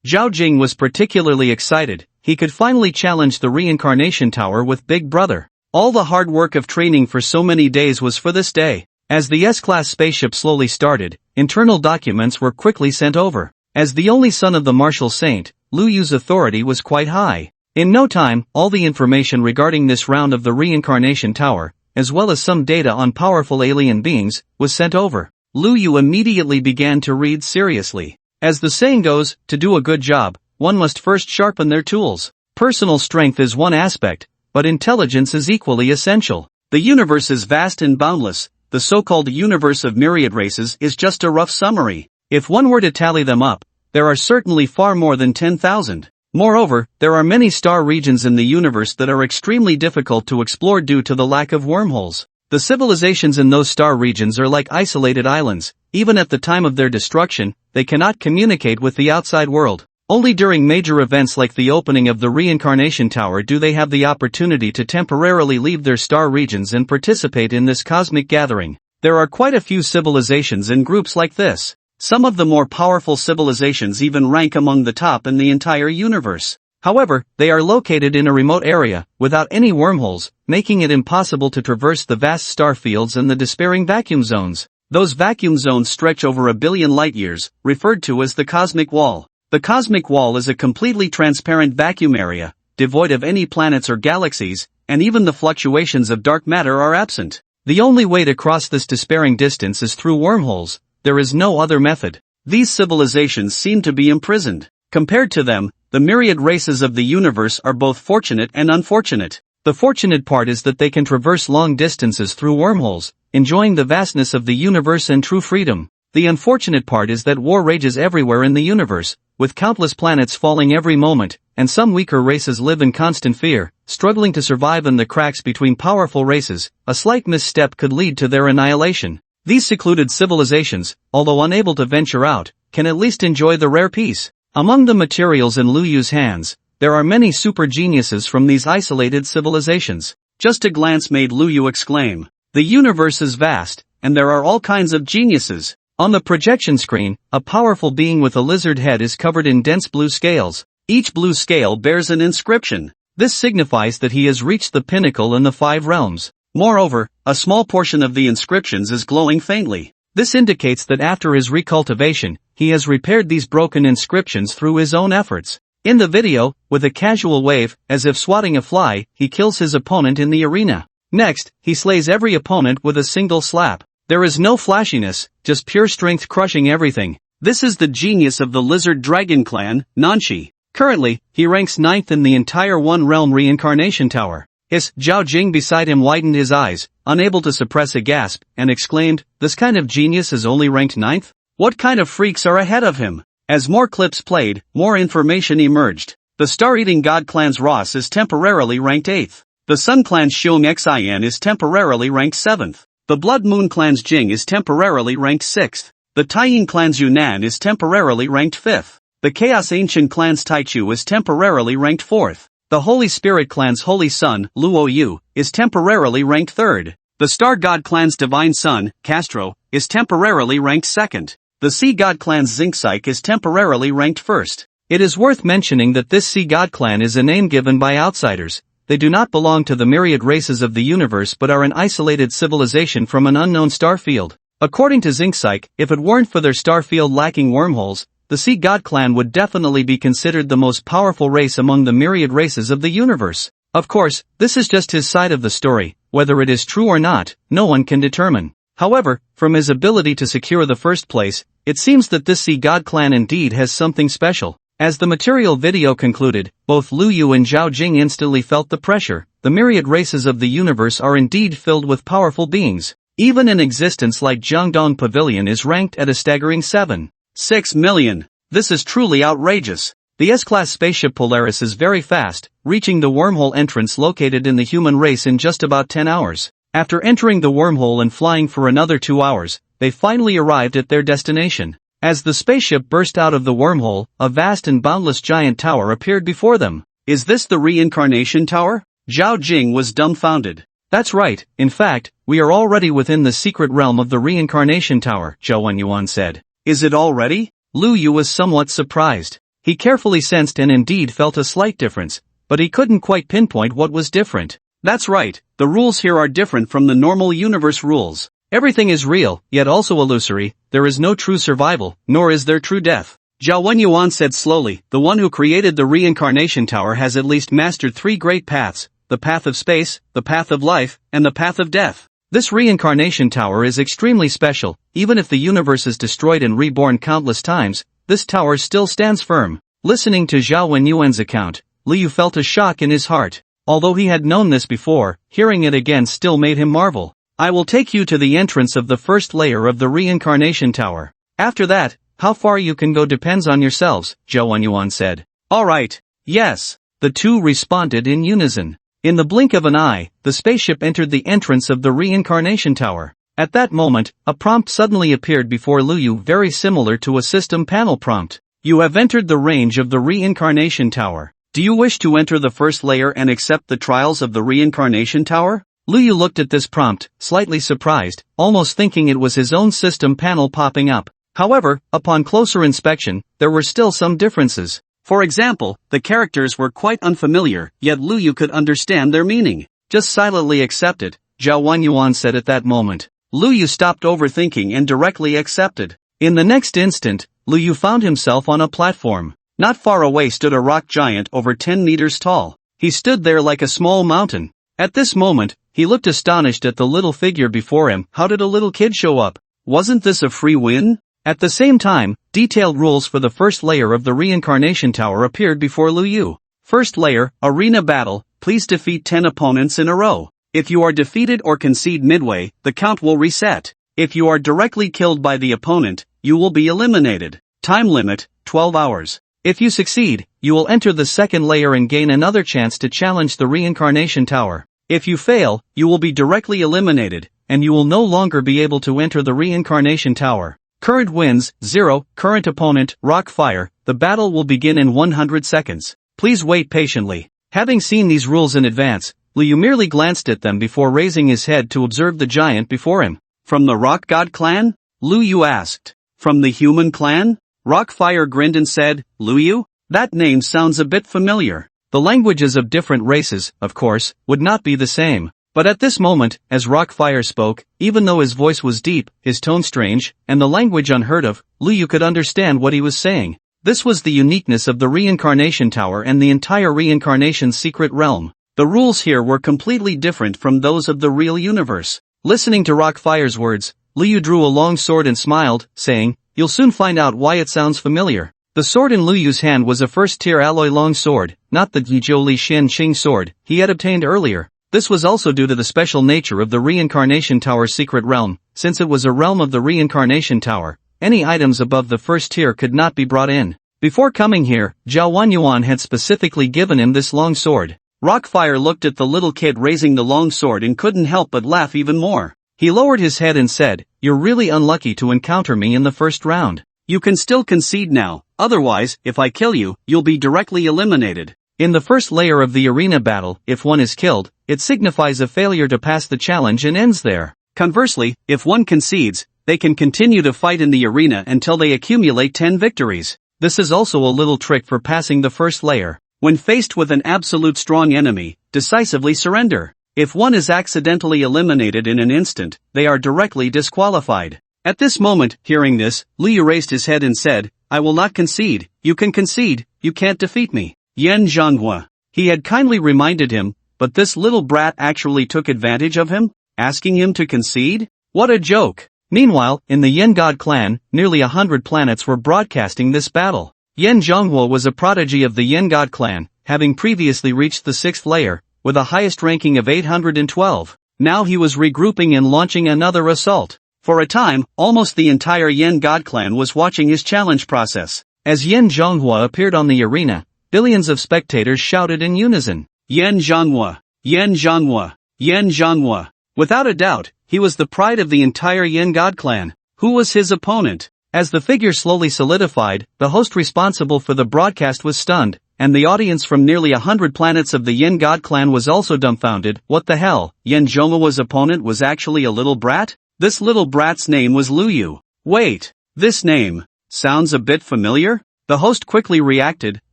Zhao Jing was particularly excited. He could finally challenge the reincarnation tower with Big Brother. All the hard work of training for so many days was for this day. As the S-class spaceship slowly started, internal documents were quickly sent over. As the only son of the martial saint, Liu's authority was quite high. In no time, all the information regarding this round of the reincarnation tower, as well as some data on powerful alien beings, was sent over. Liu immediately began to read seriously. As the saying goes, to do a good job, one must first sharpen their tools. Personal strength is one aspect, but intelligence is equally essential. The universe is vast and boundless. The so-called universe of myriad races is just a rough summary. If one were to tally them up, there are certainly far more than 10,000. Moreover, there are many star regions in the universe that are extremely difficult to explore due to the lack of wormholes. The civilizations in those star regions are like isolated islands. Even at the time of their destruction, they cannot communicate with the outside world. Only during major events like the opening of the reincarnation tower do they have the opportunity to temporarily leave their star regions and participate in this cosmic gathering. There are quite a few civilizations in groups like this. Some of the more powerful civilizations even rank among the top in the entire universe. However, they are located in a remote area, without any wormholes, making it impossible to traverse the vast star fields and the despairing vacuum zones. Those vacuum zones stretch over 1 billion light-years, referred to as the cosmic wall. The cosmic wall is a completely transparent vacuum area, devoid of any planets or galaxies, and even the fluctuations of dark matter are absent. The only way to cross this despairing distance is through wormholes. There is no other method. These civilizations seem to be imprisoned. Compared to them, the myriad races of the universe are both fortunate and unfortunate. The fortunate part is that they can traverse long distances through wormholes, enjoying the vastness of the universe and true freedom. The unfortunate part is that war rages everywhere in the universe, with countless planets falling every moment, and some weaker races live in constant fear, struggling to survive in the cracks between powerful races. A slight misstep could lead to their annihilation. These secluded civilizations, although unable to venture out, can at least enjoy the rare peace. Among the materials in Liu Yu's hands, there are many super geniuses from these isolated civilizations. Just a glance made Liu Yu exclaim, "The universe is vast, and there are all kinds of geniuses." On the projection screen, a powerful being with a lizard head is covered in dense blue scales. Each blue scale bears an inscription. This signifies that he has reached the pinnacle in the 5 realms. Moreover, a small portion of the inscriptions is glowing faintly. This indicates that after his recultivation, he has repaired these broken inscriptions through his own efforts. In the video, with a casual wave, as if swatting a fly, he kills his opponent in the arena. Next, he slays every opponent with a single slap. There is no flashiness, just pure strength crushing everything. This is the genius of the Lizard Dragon clan, Nanshi. Currently, he ranks 9th in the entire One Realm Reincarnation Tower. Zhao Jing beside him widened his eyes, unable to suppress a gasp, and exclaimed, "This kind of genius is only ranked 9th? What kind of freaks are ahead of him?" As more clips played, more information emerged. The Star-Eating God clan's Ross is temporarily ranked 8th. The Sun clan's Xiong Xian is temporarily ranked 7th. The Blood Moon clan's Jing is temporarily ranked 6th. The Taiying clan's Yunnan is temporarily ranked 5th. The Chaos Ancient clan's Taichu is temporarily ranked 4th. The Holy Spirit clan's Holy Son, Luo Yu, is temporarily ranked 3rd. The Star God clan's Divine Son, Castro, is temporarily ranked 2nd. The Sea God clan's Zinxike is temporarily ranked 1st. It is worth mentioning that this Sea God clan is a name given by outsiders. They do not belong to the myriad races of the universe but are an isolated civilization from an unknown star field. According to Zinxike, if it weren't for their star field lacking wormholes, the Sea God clan would definitely be considered the most powerful race among the myriad races of the universe. Of course, this is just his side of the story. Whether it is true or not, no one can determine. However, from his ability to secure the first place, it seems that this Sea God clan indeed has something special. As the material video concluded, both Liu Yu and Zhao Jing instantly felt the pressure. The myriad races of the universe are indeed filled with powerful beings. Even an existence like Jiangdong Pavilion is ranked at a staggering 7.6 million. This is truly outrageous. The S-Class spaceship Polaris is very fast, reaching the wormhole entrance located in the human race in just about 10 hours. After entering the wormhole and flying for another 2 hours, they finally arrived at their destination. As the spaceship burst out of the wormhole, a vast and boundless giant tower appeared before them. Is this the Reincarnation Tower? Zhao Jing was dumbfounded. That's right, in fact, we are already within the secret realm of the Reincarnation Tower, Zhao Wenyuan said. Is it already? Liu Yu was somewhat surprised. He carefully sensed and indeed felt a slight difference, but he couldn't quite pinpoint what was different. That's right, the rules here are different from the normal universe rules. Everything is real, yet also illusory. There is no true survival, nor is there true death. Zhao Wenyuan said slowly, the one who created the Reincarnation Tower has at least mastered 3 great paths, the path of space, the path of life, and the path of death. This Reincarnation Tower is extremely special. Even if the universe is destroyed and reborn countless times, this tower still stands firm. Listening to Zhao Wenyuan's account, Liu felt a shock in his heart. Although he had known this before, hearing it again still made him marvel. I will take you to the entrance of the first layer of the Reincarnation Tower. After that, how far you can go depends on yourselves, Zhao Wenyuan said. Alright, yes. The two responded in unison. In the blink of an eye, the spaceship entered the entrance of the Reincarnation Tower. At that moment, a prompt suddenly appeared before Liu Yu very similar to a system panel prompt. You have entered the range of the Reincarnation Tower. Do you wish to enter the first layer and accept the trials of the Reincarnation Tower? Liu Yu looked at this prompt, slightly surprised, almost thinking it was his own system panel popping up. However, upon closer inspection, there were still some differences. For example, the characters were quite unfamiliar, yet Liu Yu could understand their meaning. Just silently accept it, Zhao Wenyuan said at that moment. Liu Yu stopped overthinking and directly accepted. In the next instant, Liu Yu found himself on a platform. Not far away stood a rock giant over 10 meters tall. He stood there like a small mountain. At this moment, he looked astonished at the little figure before him. How did a little kid show up? Wasn't this a free win? At the same time, detailed rules for the first layer of the Reincarnation Tower appeared before Liu Yu. First layer, Arena Battle, please defeat 10 opponents in a row. If you are defeated or concede midway, the count will reset. If you are directly killed by the opponent, you will be eliminated. Time limit, 12 hours. If you succeed, you will enter the second layer and gain another chance to challenge the Reincarnation Tower. If you fail, you will be directly eliminated, and you will no longer be able to enter the Reincarnation Tower. Current wins, 0, current opponent, rock fire, the battle will begin in 100 seconds. Please wait patiently. Having seen these rules in advance, Liu merely glanced at them before raising his head to observe the giant before him. From the Rock God clan? Liu Yu asked. From the human clan? Rockfire grinned and said, Liu Yu? That name sounds a bit familiar. The languages of different races, of course, would not be the same. But at this moment, as Rockfire spoke, even though his voice was deep, his tone strange, and the language unheard of, Liu Yu could understand what he was saying. This was the uniqueness of the Reincarnation Tower and the entire Reincarnation secret realm. The rules here were completely different from those of the real universe. Listening to Rockfire's words, Liu Yu drew a long sword and smiled, saying, You'll soon find out why it sounds familiar. The sword in Liu Yu's hand was a first-tier alloy long sword, not the Jijiu Li Xian Qing sword he had obtained earlier. This was also due to the special nature of the Reincarnation Tower's secret realm. Since it was a realm of the Reincarnation Tower, any items above the first tier could not be brought in. Before coming here, Zhao Wanyuan had specifically given him this long sword. Rockfire looked at the little kid raising the long sword and couldn't help but laugh even more. He lowered his head and said, You're really unlucky to encounter me in the first round. You can still concede now, otherwise, if I kill you, you'll be directly eliminated. In the first layer of the arena battle, if one is killed, it signifies a failure to pass the challenge and ends there. Conversely, if one concedes, they can continue to fight in the arena until they accumulate 10 victories. This is also a little trick for passing the first layer. When faced with an absolute strong enemy, decisively surrender. If one is accidentally eliminated in an instant, they are directly disqualified. At this moment, hearing this, Liu Yu raised his head and said, I will not concede. You can concede, you can't defeat me. Yan Zhanghua. He had kindly reminded him, but this little brat actually took advantage of him, asking him to concede? What a joke! Meanwhile, in the Yan God clan, nearly 100 planets were broadcasting this battle. Yan Zhanghua was a prodigy of the Yan God clan, having previously reached the 6th layer, with a highest ranking of 812. Now he was regrouping and launching another assault. For a time, almost the entire Yan God clan was watching his challenge process. As Yan Zhanghua appeared on the arena, billions of spectators shouted in unison, Yan Zhanghua, Yan Zhanghua, Yan Zhanghua. Without a doubt, he was the pride of the entire Yan God clan. Who was his opponent? As the figure slowly solidified, the host responsible for the broadcast was stunned, and the audience from nearly 100 planets of the Yan God clan was also dumbfounded. What the hell? Yan Zhonghua's opponent was actually a little brat? This little brat's name was Liu Yu. Wait, this name sounds a bit familiar? The host quickly reacted,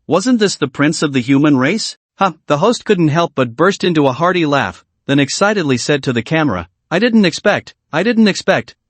wasn't this the prince of the human race? The host couldn't help but burst into a hearty laugh, then excitedly said to the camera, I didn't expect,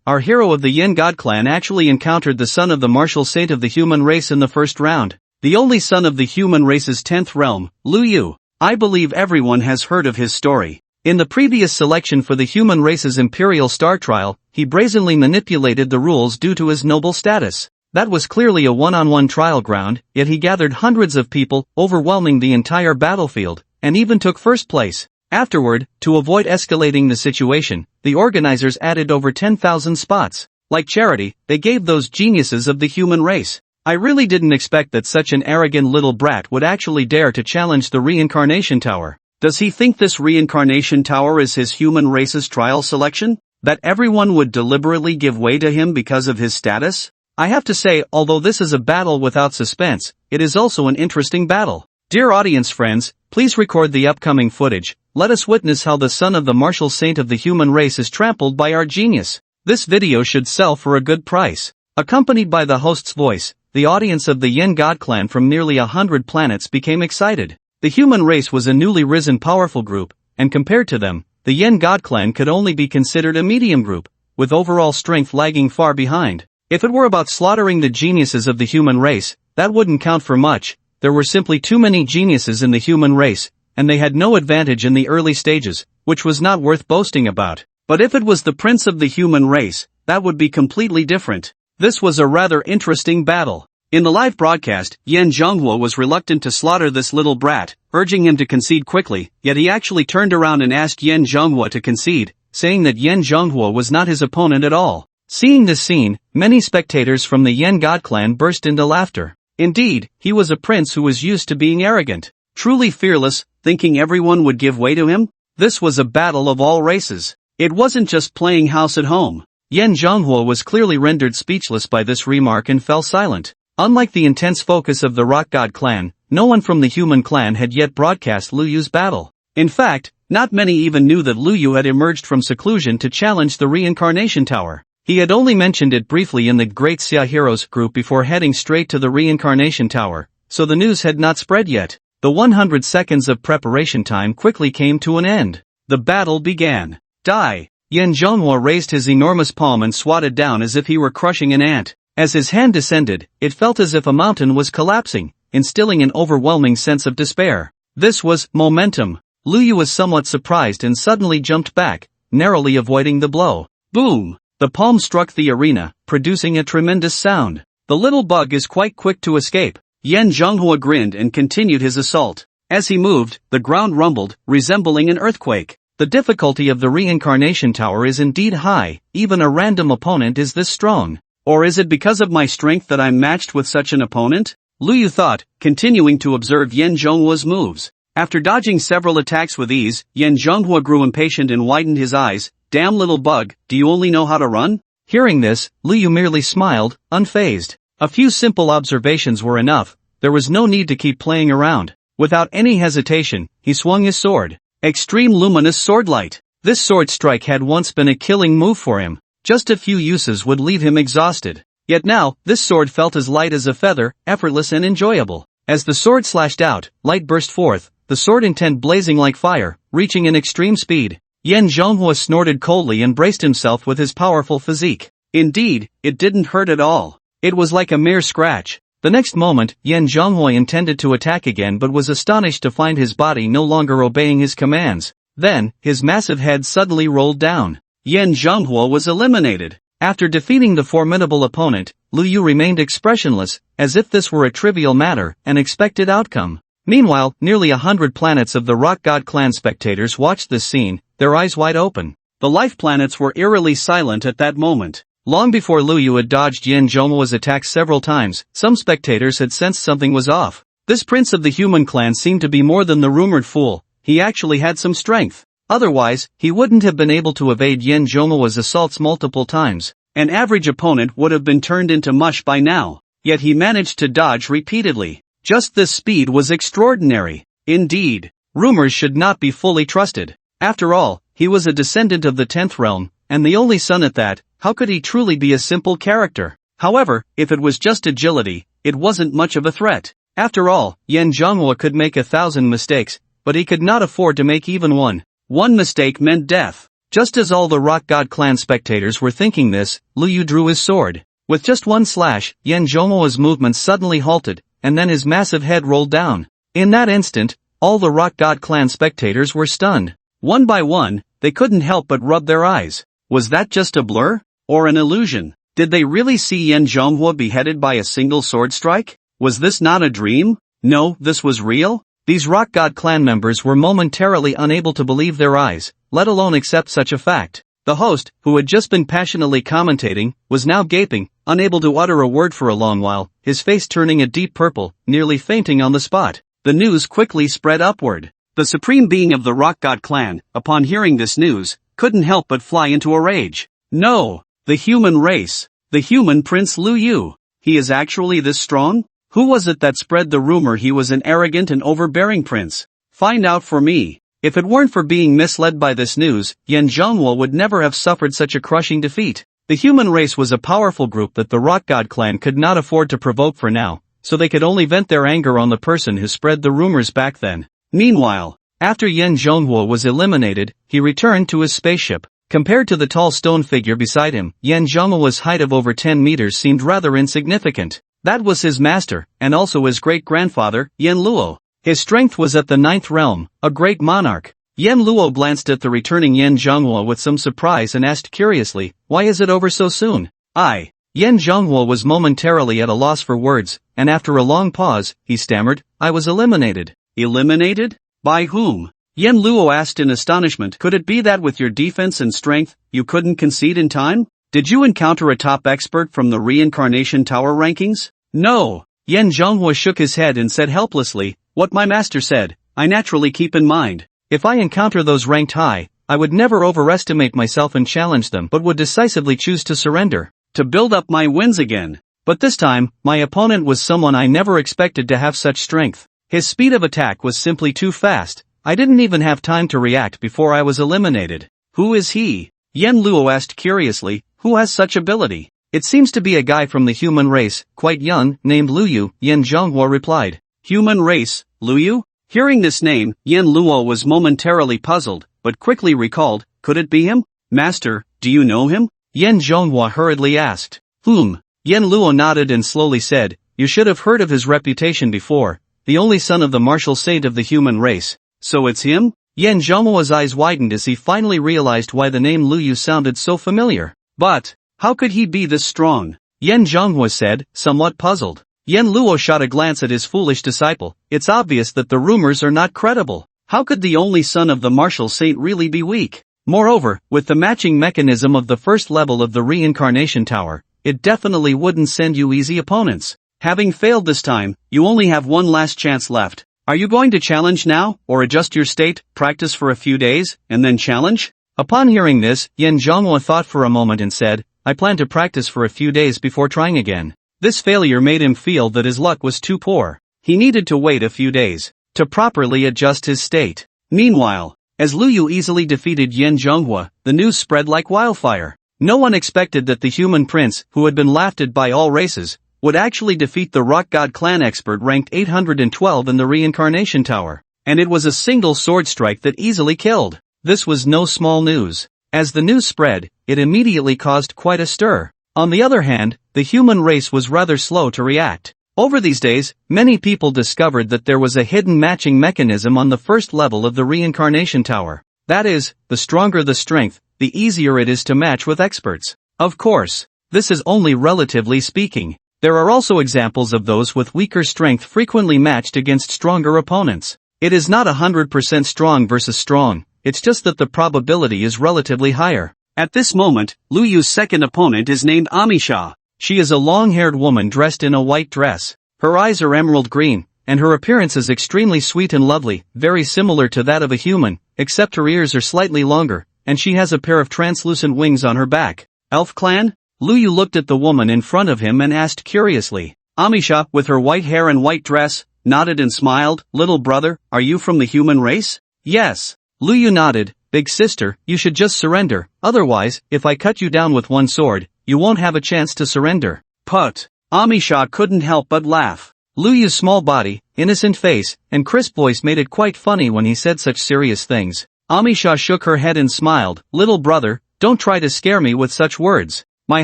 our hero of the Yan God clan actually encountered the son of the martial saint of the human race in the first round. The only son of the human race's 10th realm, Liu Yu. I believe everyone has heard of his story. In the previous selection for the human race's Imperial Star Trial, he brazenly manipulated the rules due to his noble status. That was clearly a one-on-one trial ground, yet he gathered hundreds of people, overwhelming the entire battlefield, and even took first place. Afterward, to avoid escalating the situation, the organizers added over 10,000 spots. Like charity, they gave those geniuses of the human race. I really didn't expect that such an arrogant little brat would actually dare to challenge the Reincarnation Tower. Does he think this Reincarnation Tower is his human race's trial selection? That everyone would deliberately give way to him because of his status? I have to say, although this is a battle without suspense, it is also an interesting battle. Dear audience friends, please record the upcoming footage. Let us witness how the son of the martial saint of the human race is trampled by our genius. This video should sell for a good price. Accompanied by the host's voice, the audience of the Yan God clan from nearly 100 planets became excited. The human race was a newly risen powerful group, and compared to them, the Yan God clan could only be considered a medium group, with overall strength lagging far behind. If it were about slaughtering the geniuses of the human race, that wouldn't count for much. There were simply too many geniuses in the human race, and they had no advantage in the early stages, which was not worth boasting about. But if it was the prince of the human race, that would be completely different. This was a rather interesting battle. In the live broadcast, Yan Zhanghua was reluctant to slaughter this little brat, urging him to concede quickly, yet he actually turned around and asked Yan Zhanghua to concede, saying that Yan Zhanghua was not his opponent at all. Seeing this scene, many spectators from the Yan God clan burst into laughter. Indeed, he was a prince who was used to being arrogant, truly fearless, thinking everyone would give way to him. This was a battle of all races. It wasn't just playing house at home. Yan Zhonghua was clearly rendered speechless by this remark and fell silent. Unlike the intense focus of the Rock God clan, no one from the human clan had yet broadcast Lu Yu's battle. In fact, not many even knew that Lu Yu had emerged from seclusion to challenge the Reincarnation Tower. He had only mentioned it briefly in the Great Xia Heroes group before heading straight to the Reincarnation Tower, so the news had not spread yet. The 100 seconds of preparation time quickly came to an end. The battle began. Die! Yan Zhonghua raised his enormous palm and swatted down as if he were crushing an ant. As his hand descended, it felt as if a mountain was collapsing, instilling an overwhelming sense of despair. This was momentum. Lu Yu was somewhat surprised and suddenly jumped back, narrowly avoiding the blow. Boom! The palm struck the arena, producing a tremendous sound. The little bug is quite quick to escape. Yan Zhonghua grinned and continued his assault. As he moved, the ground rumbled, resembling an earthquake. The difficulty of the Reincarnation Tower is indeed high, even a random opponent is this strong. Or is it because of my strength that I'm matched with such an opponent? Lu Yu thought, continuing to observe Yan Zhonghua's moves. After dodging several attacks with ease, Yan Zhonghua grew impatient and widened his eyes. Damn little bug, do you only know how to run? Hearing this, Lu Yu merely smiled, unfazed. A few simple observations were enough, there was no need to keep playing around. Without any hesitation, he swung his sword. Extreme Luminous Swordlight. This sword strike had once been a killing move for him. Just a few uses would leave him exhausted. Yet now, this sword felt as light as a feather, effortless and enjoyable. As the sword slashed out, light burst forth, the sword intent blazing like fire, reaching an extreme speed. Yan Zhonghua snorted coldly and braced himself with his powerful physique. Indeed, it didn't hurt at all. It was like a mere scratch. The next moment, Yan Zhonghua intended to attack again but was astonished to find his body no longer obeying his commands. Then, his massive head suddenly rolled down. Yan Zhonghua was eliminated. After defeating the formidable opponent, Lu Yu remained expressionless, as if this were a trivial matter, an expected outcome. Meanwhile, nearly 100 planets of the Rock God clan spectators watched this scene, their eyes wide open. The life planets were eerily silent at that moment. Long before Lu Yu had dodged Yan Zhonghua's attacks several times, some spectators had sensed something was off. This prince of the human clan seemed to be more than the rumored fool, he actually had some strength. Otherwise, he wouldn't have been able to evade Yan Zhonghua's assaults multiple times. An average opponent would have been turned into mush by now. Yet he managed to dodge repeatedly. Just this speed was extraordinary. Indeed, rumors should not be fully trusted. After all, he was a descendant of the 10th realm, and the only son at that. How could he truly be a simple character? However, if it was just agility, it wasn't much of a threat. After all, Yan Zhonghua could make 1,000 mistakes, but he could not afford to make even one. One mistake meant death. Just as all the Rock God clan spectators were thinking this, Lu Yu drew his sword. With just one slash, Yan Zhonghua's movements suddenly halted, and then his massive head rolled down. In that instant, all the Rock God clan spectators were stunned. One by one, they couldn't help but rub their eyes. Was that just a blur? Or an illusion? Did they really see Yan Zhonghua beheaded by a single sword strike? Was this not a dream? No, this was real? These Rock God clan members were momentarily unable to believe their eyes, let alone accept such a fact. The host, who had just been passionately commentating, was now gaping, unable to utter a word for a long while, his face turning a deep purple, nearly fainting on the spot. The news quickly spread upward. The supreme being of the Rock God clan, upon hearing this news, couldn't help but fly into a rage. No! The human race. The human Prince Lu Yu. He is actually this strong? Who was it that spread the rumor he was an arrogant and overbearing prince? Find out for me. If it weren't for being misled by this news, Yan Zhonghua would never have suffered such a crushing defeat. The human race was a powerful group that the Rock God clan could not afford to provoke for now, so they could only vent their anger on the person who spread the rumors back then. Meanwhile, after Yan Zhonghua was eliminated, he returned to his spaceship. Compared to the tall stone figure beside him, Yan Zhonghua's height of over 10 meters seemed rather insignificant. That was his master, and also his great-grandfather, Yan Luo. His strength was at the 9th realm, a great monarch. Yan Luo glanced at the returning Yan Zhonghua with some surprise and asked curiously, "Why is it over so soon?" Yan Zhonghua was momentarily at a loss for words, and after a long pause, he stammered, "I was eliminated." Eliminated? By whom? Yan Luo asked in astonishment. Could it be that with your defense and strength, you couldn't concede in time? Did you encounter a top expert from the Reincarnation Tower rankings? No. Yan Zhonghua shook his head and said helplessly, "What my master said, I naturally keep in mind. If I encounter those ranked high, I would never overestimate myself and challenge them but would decisively choose to surrender, to build up my wins again. But this time, my opponent was someone I never expected to have such strength. His speed of attack was simply too fast. I didn't even have time to react before I was eliminated. Who is he? Yen Luo asked curiously, who has such ability? It seems to be a guy from the human race, quite young, named Luyu, Yen Zhonghua replied. Human race, Luyu? Hearing this name, Yen Luo was momentarily puzzled, but quickly recalled, could it be him? Master, do you know him? Yen Zhonghua hurriedly asked. Yen Luo nodded and slowly said, you should have heard of his reputation before, the only son of the martial saint of the human race. So it's him? Yen Zhonghua's eyes widened as he finally realized why the name Luyu sounded so familiar. But, how could he be this strong? Yen Zhonghua said, somewhat puzzled. Yen Luo shot a glance at his foolish disciple. It's obvious that the rumors are not credible. How could the only son of the martial saint really be weak? Moreover, with the matching mechanism of the first level of the reincarnation tower, it definitely wouldn't send you easy opponents. Having failed this time, you only have one last chance left. Are you going to challenge now, or adjust your state, practice for a few days, and then challenge? Upon hearing this, Yen Zhonghua thought for a moment and said, I plan to practice for a few days before trying again. This failure made him feel that his luck was too poor. He needed to wait a few days to properly adjust his state. Meanwhile, as Luyu easily defeated Yen Zhonghua, the news spread like wildfire. No one expected that the human prince, who had been laughed at by all races, would actually defeat the rock god clan expert ranked 812 in the reincarnation tower. And it was a single sword strike that easily killed. This was no small news. As the news spread, it immediately caused quite a stir. On the other hand, the human race was rather slow to react. Over these days, many people discovered that there was a hidden matching mechanism on the first level of the reincarnation tower. That is, the stronger the strength, the easier it is to match with experts. Of course, this is only relatively speaking. There are also examples of those with weaker strength frequently matched against stronger opponents. It is not 100% strong versus strong, it's just that the probability is relatively higher. At this moment, Luyu's second opponent is named Amisha. She is a long-haired woman dressed in a white dress. Her eyes are emerald green, and her appearance is extremely sweet and lovely, very similar to that of a human, except her ears are slightly longer, and she has a pair of translucent wings on her back. Elf clan? Luyu looked at the woman in front of him and asked curiously. Amisha, with her white hair and white dress, nodded and smiled. Little brother, are you from the human race? Yes. Luyu nodded. Big sister, you should just surrender, otherwise, if I cut you down with one sword, you won't have a chance to surrender. Put. Amisha couldn't help but laugh. Luyu's small body, innocent face, and crisp voice made it quite funny when he said such serious things. Amisha shook her head and smiled. Little brother, don't try to scare me with such words. My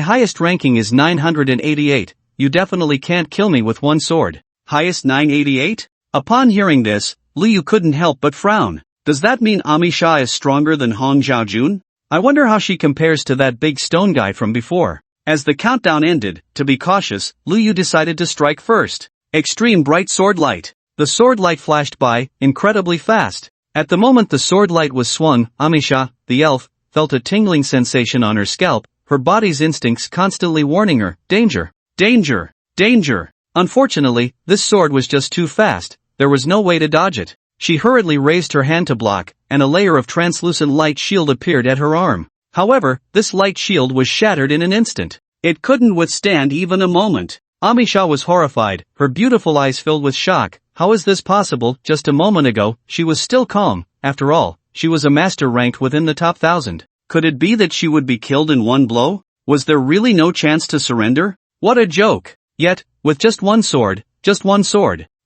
highest ranking is 988, you definitely can't kill me with one sword. Highest 988? Upon hearing this, Luyu couldn't help but frown. Does that mean Amisha is stronger than Hong Xiaojun? I wonder how she compares to that big stone guy from before. As the countdown ended, to be cautious, Luyu decided to strike first. Extreme bright sword light. The sword light flashed by, incredibly fast. At the moment the sword light was swung, Amisha, the elf, felt a tingling sensation on her scalp, her body's instincts constantly warning her, danger, danger, danger. Unfortunately, this sword was just too fast, there was no way to dodge it. She hurriedly raised her hand to block, and a layer of translucent light shield appeared at her arm. However, this light shield was shattered in an instant. It couldn't withstand even a moment. Amisha was horrified, her beautiful eyes filled with shock. How is this possible? Just a moment ago, she was still calm. After all, she was a master ranked within the top 1,000. Could it be that she would be killed in one blow? Was there really no chance to surrender? What a joke! Yet, with just one sword,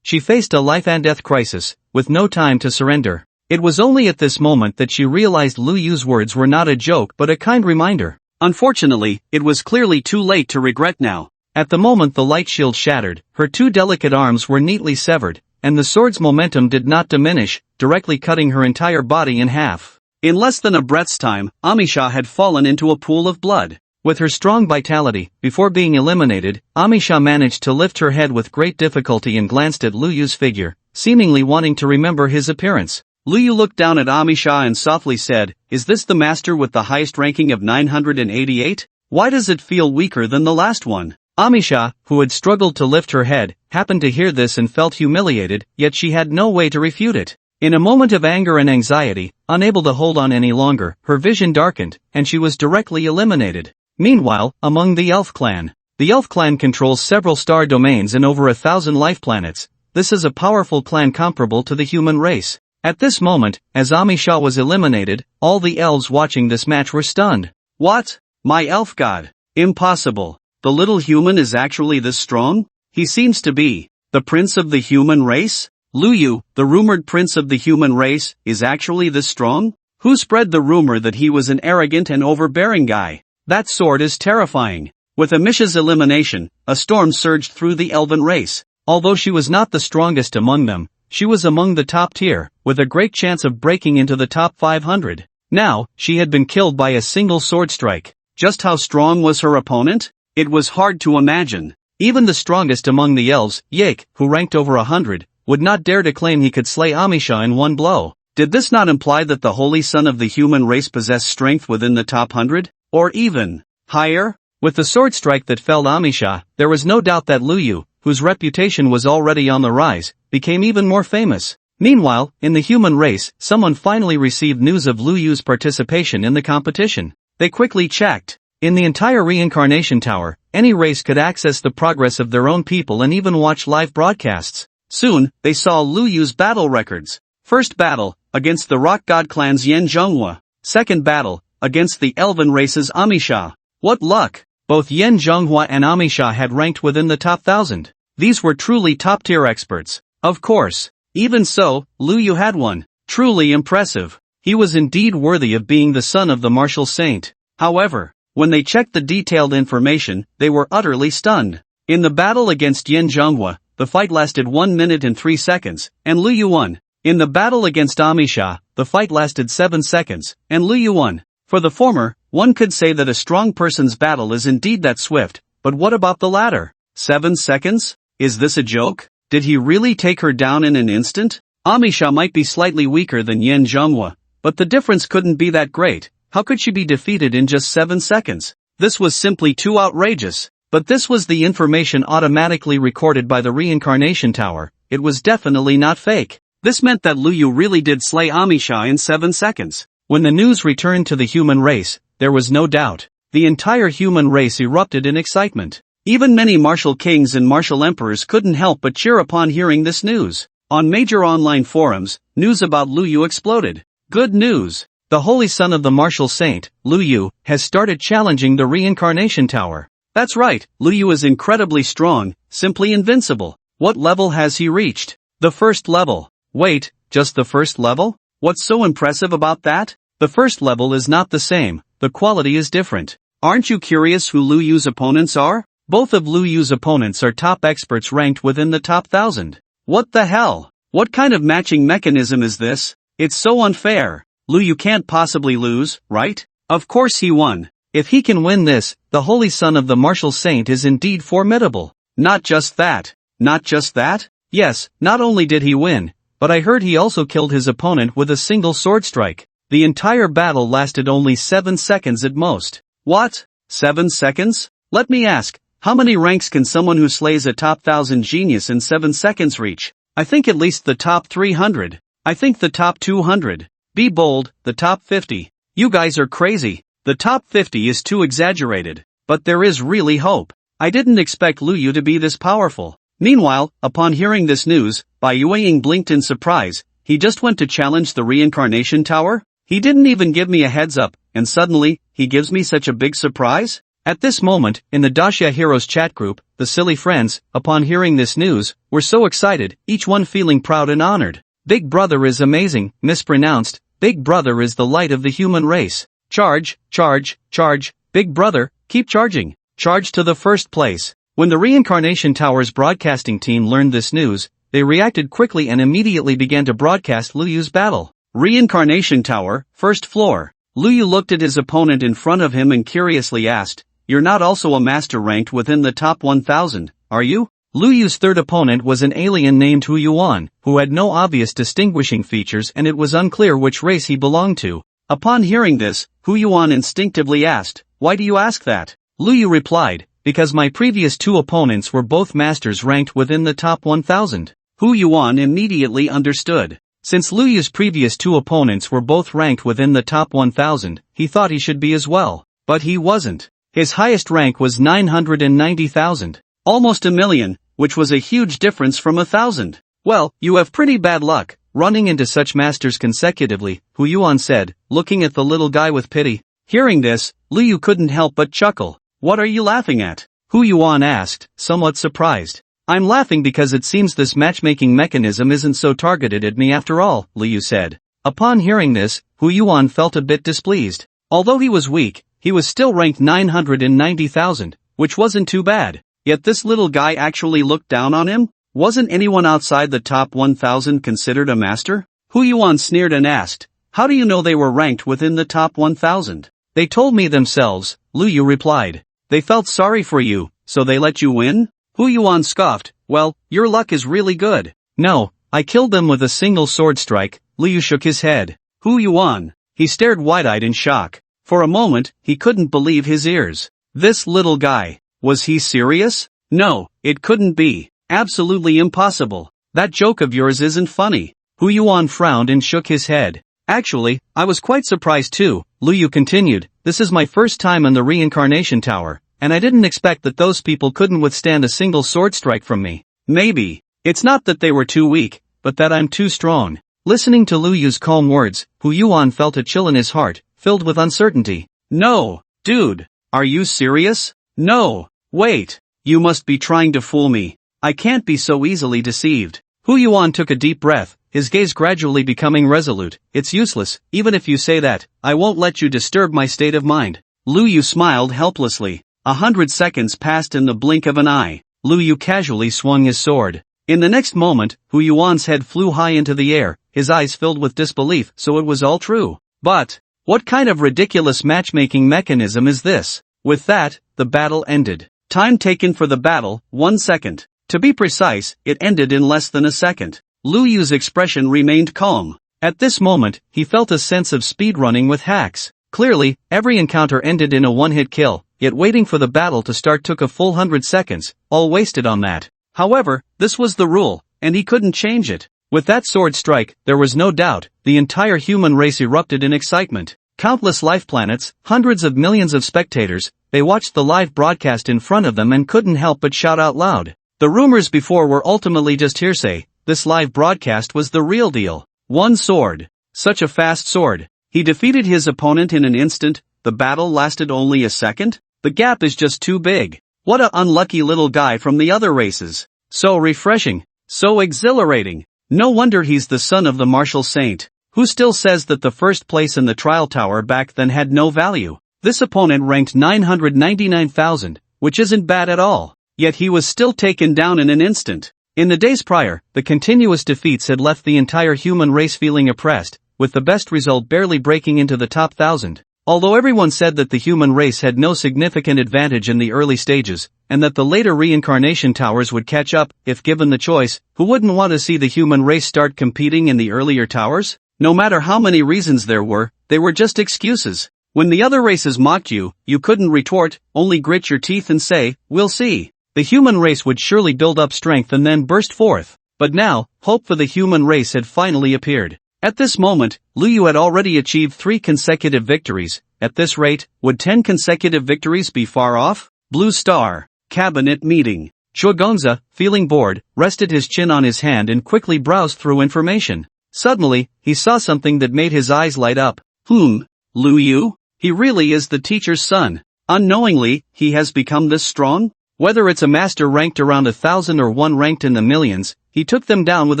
she faced a life and death crisis, with no time to surrender. It was only at this moment that she realized Luyu's words were not a joke but a kind reminder. Unfortunately, it was clearly too late to regret now. At the moment the light shield shattered, her two delicate arms were neatly severed, and the sword's momentum did not diminish, directly cutting her entire body in half. In less than a breath's time, Amisha had fallen into a pool of blood. With her strong vitality, before being eliminated, Amisha managed to lift her head with great difficulty and glanced at Luyu's figure, seemingly wanting to remember his appearance. Luyu looked down at Amisha and softly said, "Is this the master with the highest ranking of 988? Why does it feel weaker than the last one?" Amisha, who had struggled to lift her head, happened to hear this and felt humiliated, yet she had no way to refute it. In a moment of anger and anxiety, Unable to hold on any longer, her vision darkened, and she was directly eliminated. Meanwhile, among the Elf Clan. The Elf Clan controls several star domains and over 1,000 life planets. This is a powerful clan comparable to the human race. At this moment, as Amisha was eliminated, all the elves watching this match were stunned. What? My elf god? Impossible. The little human is actually this strong? He seems to be the prince of the human race? Luyu, the rumored prince of the human race, is actually this strong? Who spread the rumor that he was an arrogant and overbearing guy? That sword is terrifying. With Amisha's elimination, a storm surged through the elven race. Although she was not the strongest among them, she was among the top tier, with a great chance of breaking into the top 500. Now, she had been killed by a single sword strike. Just how strong was her opponent? It was hard to imagine. Even the strongest among the elves, Yake, who ranked over 100, would not dare to claim he could slay Amisha in one blow. Did this not imply that the holy son of the human race possessed strength within the top 100? Or even higher? With the sword strike that felled Amisha, there was no doubt that Luyu, whose reputation was already on the rise, became even more famous. Meanwhile, in the human race, someone finally received news of Luyu's participation in the competition. They quickly checked. In the entire reincarnation tower, any race could access the progress of their own people and even watch live broadcasts. Soon, they saw Luyu's battle records. First battle, against the rock god clan's Yen Zhonghua. Second battle, against the elven race's Amisha. What luck! Both Yen Zhonghua and Amisha had ranked within the top 1,000. These were truly top-tier experts. Of course. Even so, Luyu had won. Truly impressive. He was indeed worthy of being the son of the martial saint. However, when they checked the detailed information, they were utterly stunned. In the battle against Yen Zhonghua, the fight lasted 1 minute and 3 seconds, and Luyu won. In the battle against Amisha, the fight lasted 7 seconds, and Luyu won. For the former, one could say that a strong person's battle is indeed that swift, but what about the latter? 7 seconds? Is this a joke? Did he really take her down in an instant? Amisha might be slightly weaker than Yen Zhonghua, but the difference couldn't be that great. How could she be defeated in just 7 seconds? This was simply too outrageous. But this was the information automatically recorded by the reincarnation tower. It was definitely not fake. This meant that Luyu really did slay Amisha in 7 seconds. When the news returned to the human race, there was no doubt. The entire human race erupted in excitement. Even many martial kings and martial emperors couldn't help but cheer upon hearing this news. On major online forums, news about Luyu exploded. Good news! The holy son of the martial saint, Luyu, has started challenging the reincarnation tower. That's right, Luyu is incredibly strong, simply invincible. What level has he reached? The first level. Wait, just the first level? What's so impressive about that? The first level is not the same, the quality is different. Aren't you curious who Luyu's opponents are? Both of Luyu's opponents are top experts ranked within the top 1,000. What the hell? What kind of matching mechanism is this? It's so unfair. Luyu can't possibly lose, right? Of course he won. If he can win this, the holy son of the martial saint is indeed formidable. Not just that. Not just that? Yes, not only did he win, but I heard he also killed his opponent with a single sword strike. The entire battle lasted only 7 seconds at most. What? 7 seconds? Let me ask, how many ranks can someone who slays a top 1,000 genius in 7 seconds reach? I think at least the top 300. I think the top 200. Be bold, the top 50. You guys are crazy. The top 50 is too exaggerated. But there is really hope. I didn't expect Luyu to be this powerful. Meanwhile, upon hearing this news, Bai Yueying blinked in surprise. He just went to challenge the reincarnation tower? He didn't even give me a heads up, and suddenly, he gives me such a big surprise? At this moment, in the Daxia Heroes chat group, the silly friends, upon hearing this news, were so excited, each one feeling proud and honored. Big Brother is amazing, mispronounced. Big Brother is the light of the human race. Charge, charge, charge, Big Brother, keep charging. Charge to the first place. When the Reincarnation Tower's broadcasting team learned this news, they reacted quickly and immediately began to broadcast Luyu's battle. Reincarnation Tower, first floor. Luyu looked at his opponent in front of him and curiously asked, "You're not also a master ranked within the top 1,000, are you?" Luyu's third opponent was an alien named Hu Yuan, who had no obvious distinguishing features and it was unclear which race he belonged to. Upon hearing this, Hu Yuan instinctively asked, "Why do you ask that?" Luyu replied, "Because my previous two opponents were both masters ranked within the top 1,000. Hu Yuan immediately understood. Since Lu Yu's previous two opponents were both ranked within the top 1,000, he thought he should be as well. But he wasn't. His highest rank was 990,000. Almost a million, which was a huge difference from 1,000. Well, you have pretty bad luck, running into such masters consecutively, Hu Yuan said, looking at the little guy with pity. Hearing this, Lu Yu couldn't help but chuckle. What are you laughing at? Hu Yuan asked, somewhat surprised. I'm laughing because it seems this matchmaking mechanism isn't so targeted at me after all, Lu Yu said. Upon hearing this, Hu Yuan felt a bit displeased. Although he was weak, he was still ranked 990,000, which wasn't too bad. Yet this little guy actually looked down on him? Wasn't anyone outside the top 1,000 considered a master? Hu Yuan sneered and asked, how do you know they were ranked within the top 1,000? They told me themselves, Lu Yu replied. They felt sorry for you, so they let you win? Hu Yuan scoffed, well, your luck is really good. No, I killed them with a single sword strike. Lu Yu shook his head. Hu Yuan. He stared wide-eyed in shock. For a moment, he couldn't believe his ears. This little guy. Was he serious? No, it couldn't be. Absolutely impossible. That joke of yours isn't funny. Hu Yuan frowned and shook his head. Actually, I was quite surprised too, Lu Yu continued. This is my first time in the reincarnation tower, and I didn't expect that those people couldn't withstand a single sword strike from me. Maybe. It's not that they were too weak, but that I'm too strong. Listening to Lu Yu's calm words, Hu Yuan felt a chill in his heart, filled with uncertainty. No, dude. Are you serious? No. Wait. You must be trying to fool me. I can't be so easily deceived. Hu Yuan took a deep breath, his gaze gradually becoming resolute. It's useless, even if you say that, I won't let you disturb my state of mind. Lu Yu smiled helplessly. 100 seconds passed in the blink of an eye. Lu Yu casually swung his sword. In the next moment, Hu Yuan's head flew high into the air, his eyes filled with disbelief, so it was all true. But, what kind of ridiculous matchmaking mechanism is this? With that, the battle ended. Time taken for the battle, 1 second. To be precise, it ended in less than a second. Lu Yu's expression remained calm. At this moment, he felt a sense of speedrunning with hacks. Clearly, every encounter ended in a one-hit kill, yet waiting for the battle to start took a full 100 seconds, all wasted on that. However, this was the rule, and he couldn't change it. With that sword strike, there was no doubt, the entire human race erupted in excitement. Countless life planets, hundreds of millions of spectators, they watched the live broadcast in front of them and couldn't help but shout out loud. The rumors before were ultimately just hearsay. This live broadcast was the real deal. One sword. Such a fast sword. He defeated his opponent in an instant. The battle lasted only a second? The gap is just too big. What a unlucky little guy from the other races. So refreshing. So exhilarating. No wonder he's the son of the martial saint. Who still says that the first place in the trial tower back then had no value? This opponent ranked 999,000, which isn't bad at all. Yet he was still taken down in an instant. In the days prior, the continuous defeats had left the entire human race feeling oppressed, with the best result barely breaking into the top 1,000. Although everyone said that the human race had no significant advantage in the early stages, and that the later reincarnation towers would catch up, if given the choice, who wouldn't want to see the human race start competing in the earlier towers? No matter how many reasons there were, they were just excuses. When the other races mocked you, you couldn't retort, only grit your teeth and say, we'll see. The human race would surely build up strength and then burst forth. But now, hope for the human race had finally appeared. At this moment, Lu Yu had already achieved 3 consecutive victories. At this rate, would 10 consecutive victories be far off? Blue Star. Cabinet meeting. Chugonza, feeling bored, rested his chin on his hand and quickly browsed through information. Suddenly, he saw something that made his eyes light up. Lu Yu? He really is the teacher's son. Unknowingly, he has become this strong? Whether it's a master ranked around 1,000 or one ranked in the millions, he took them down with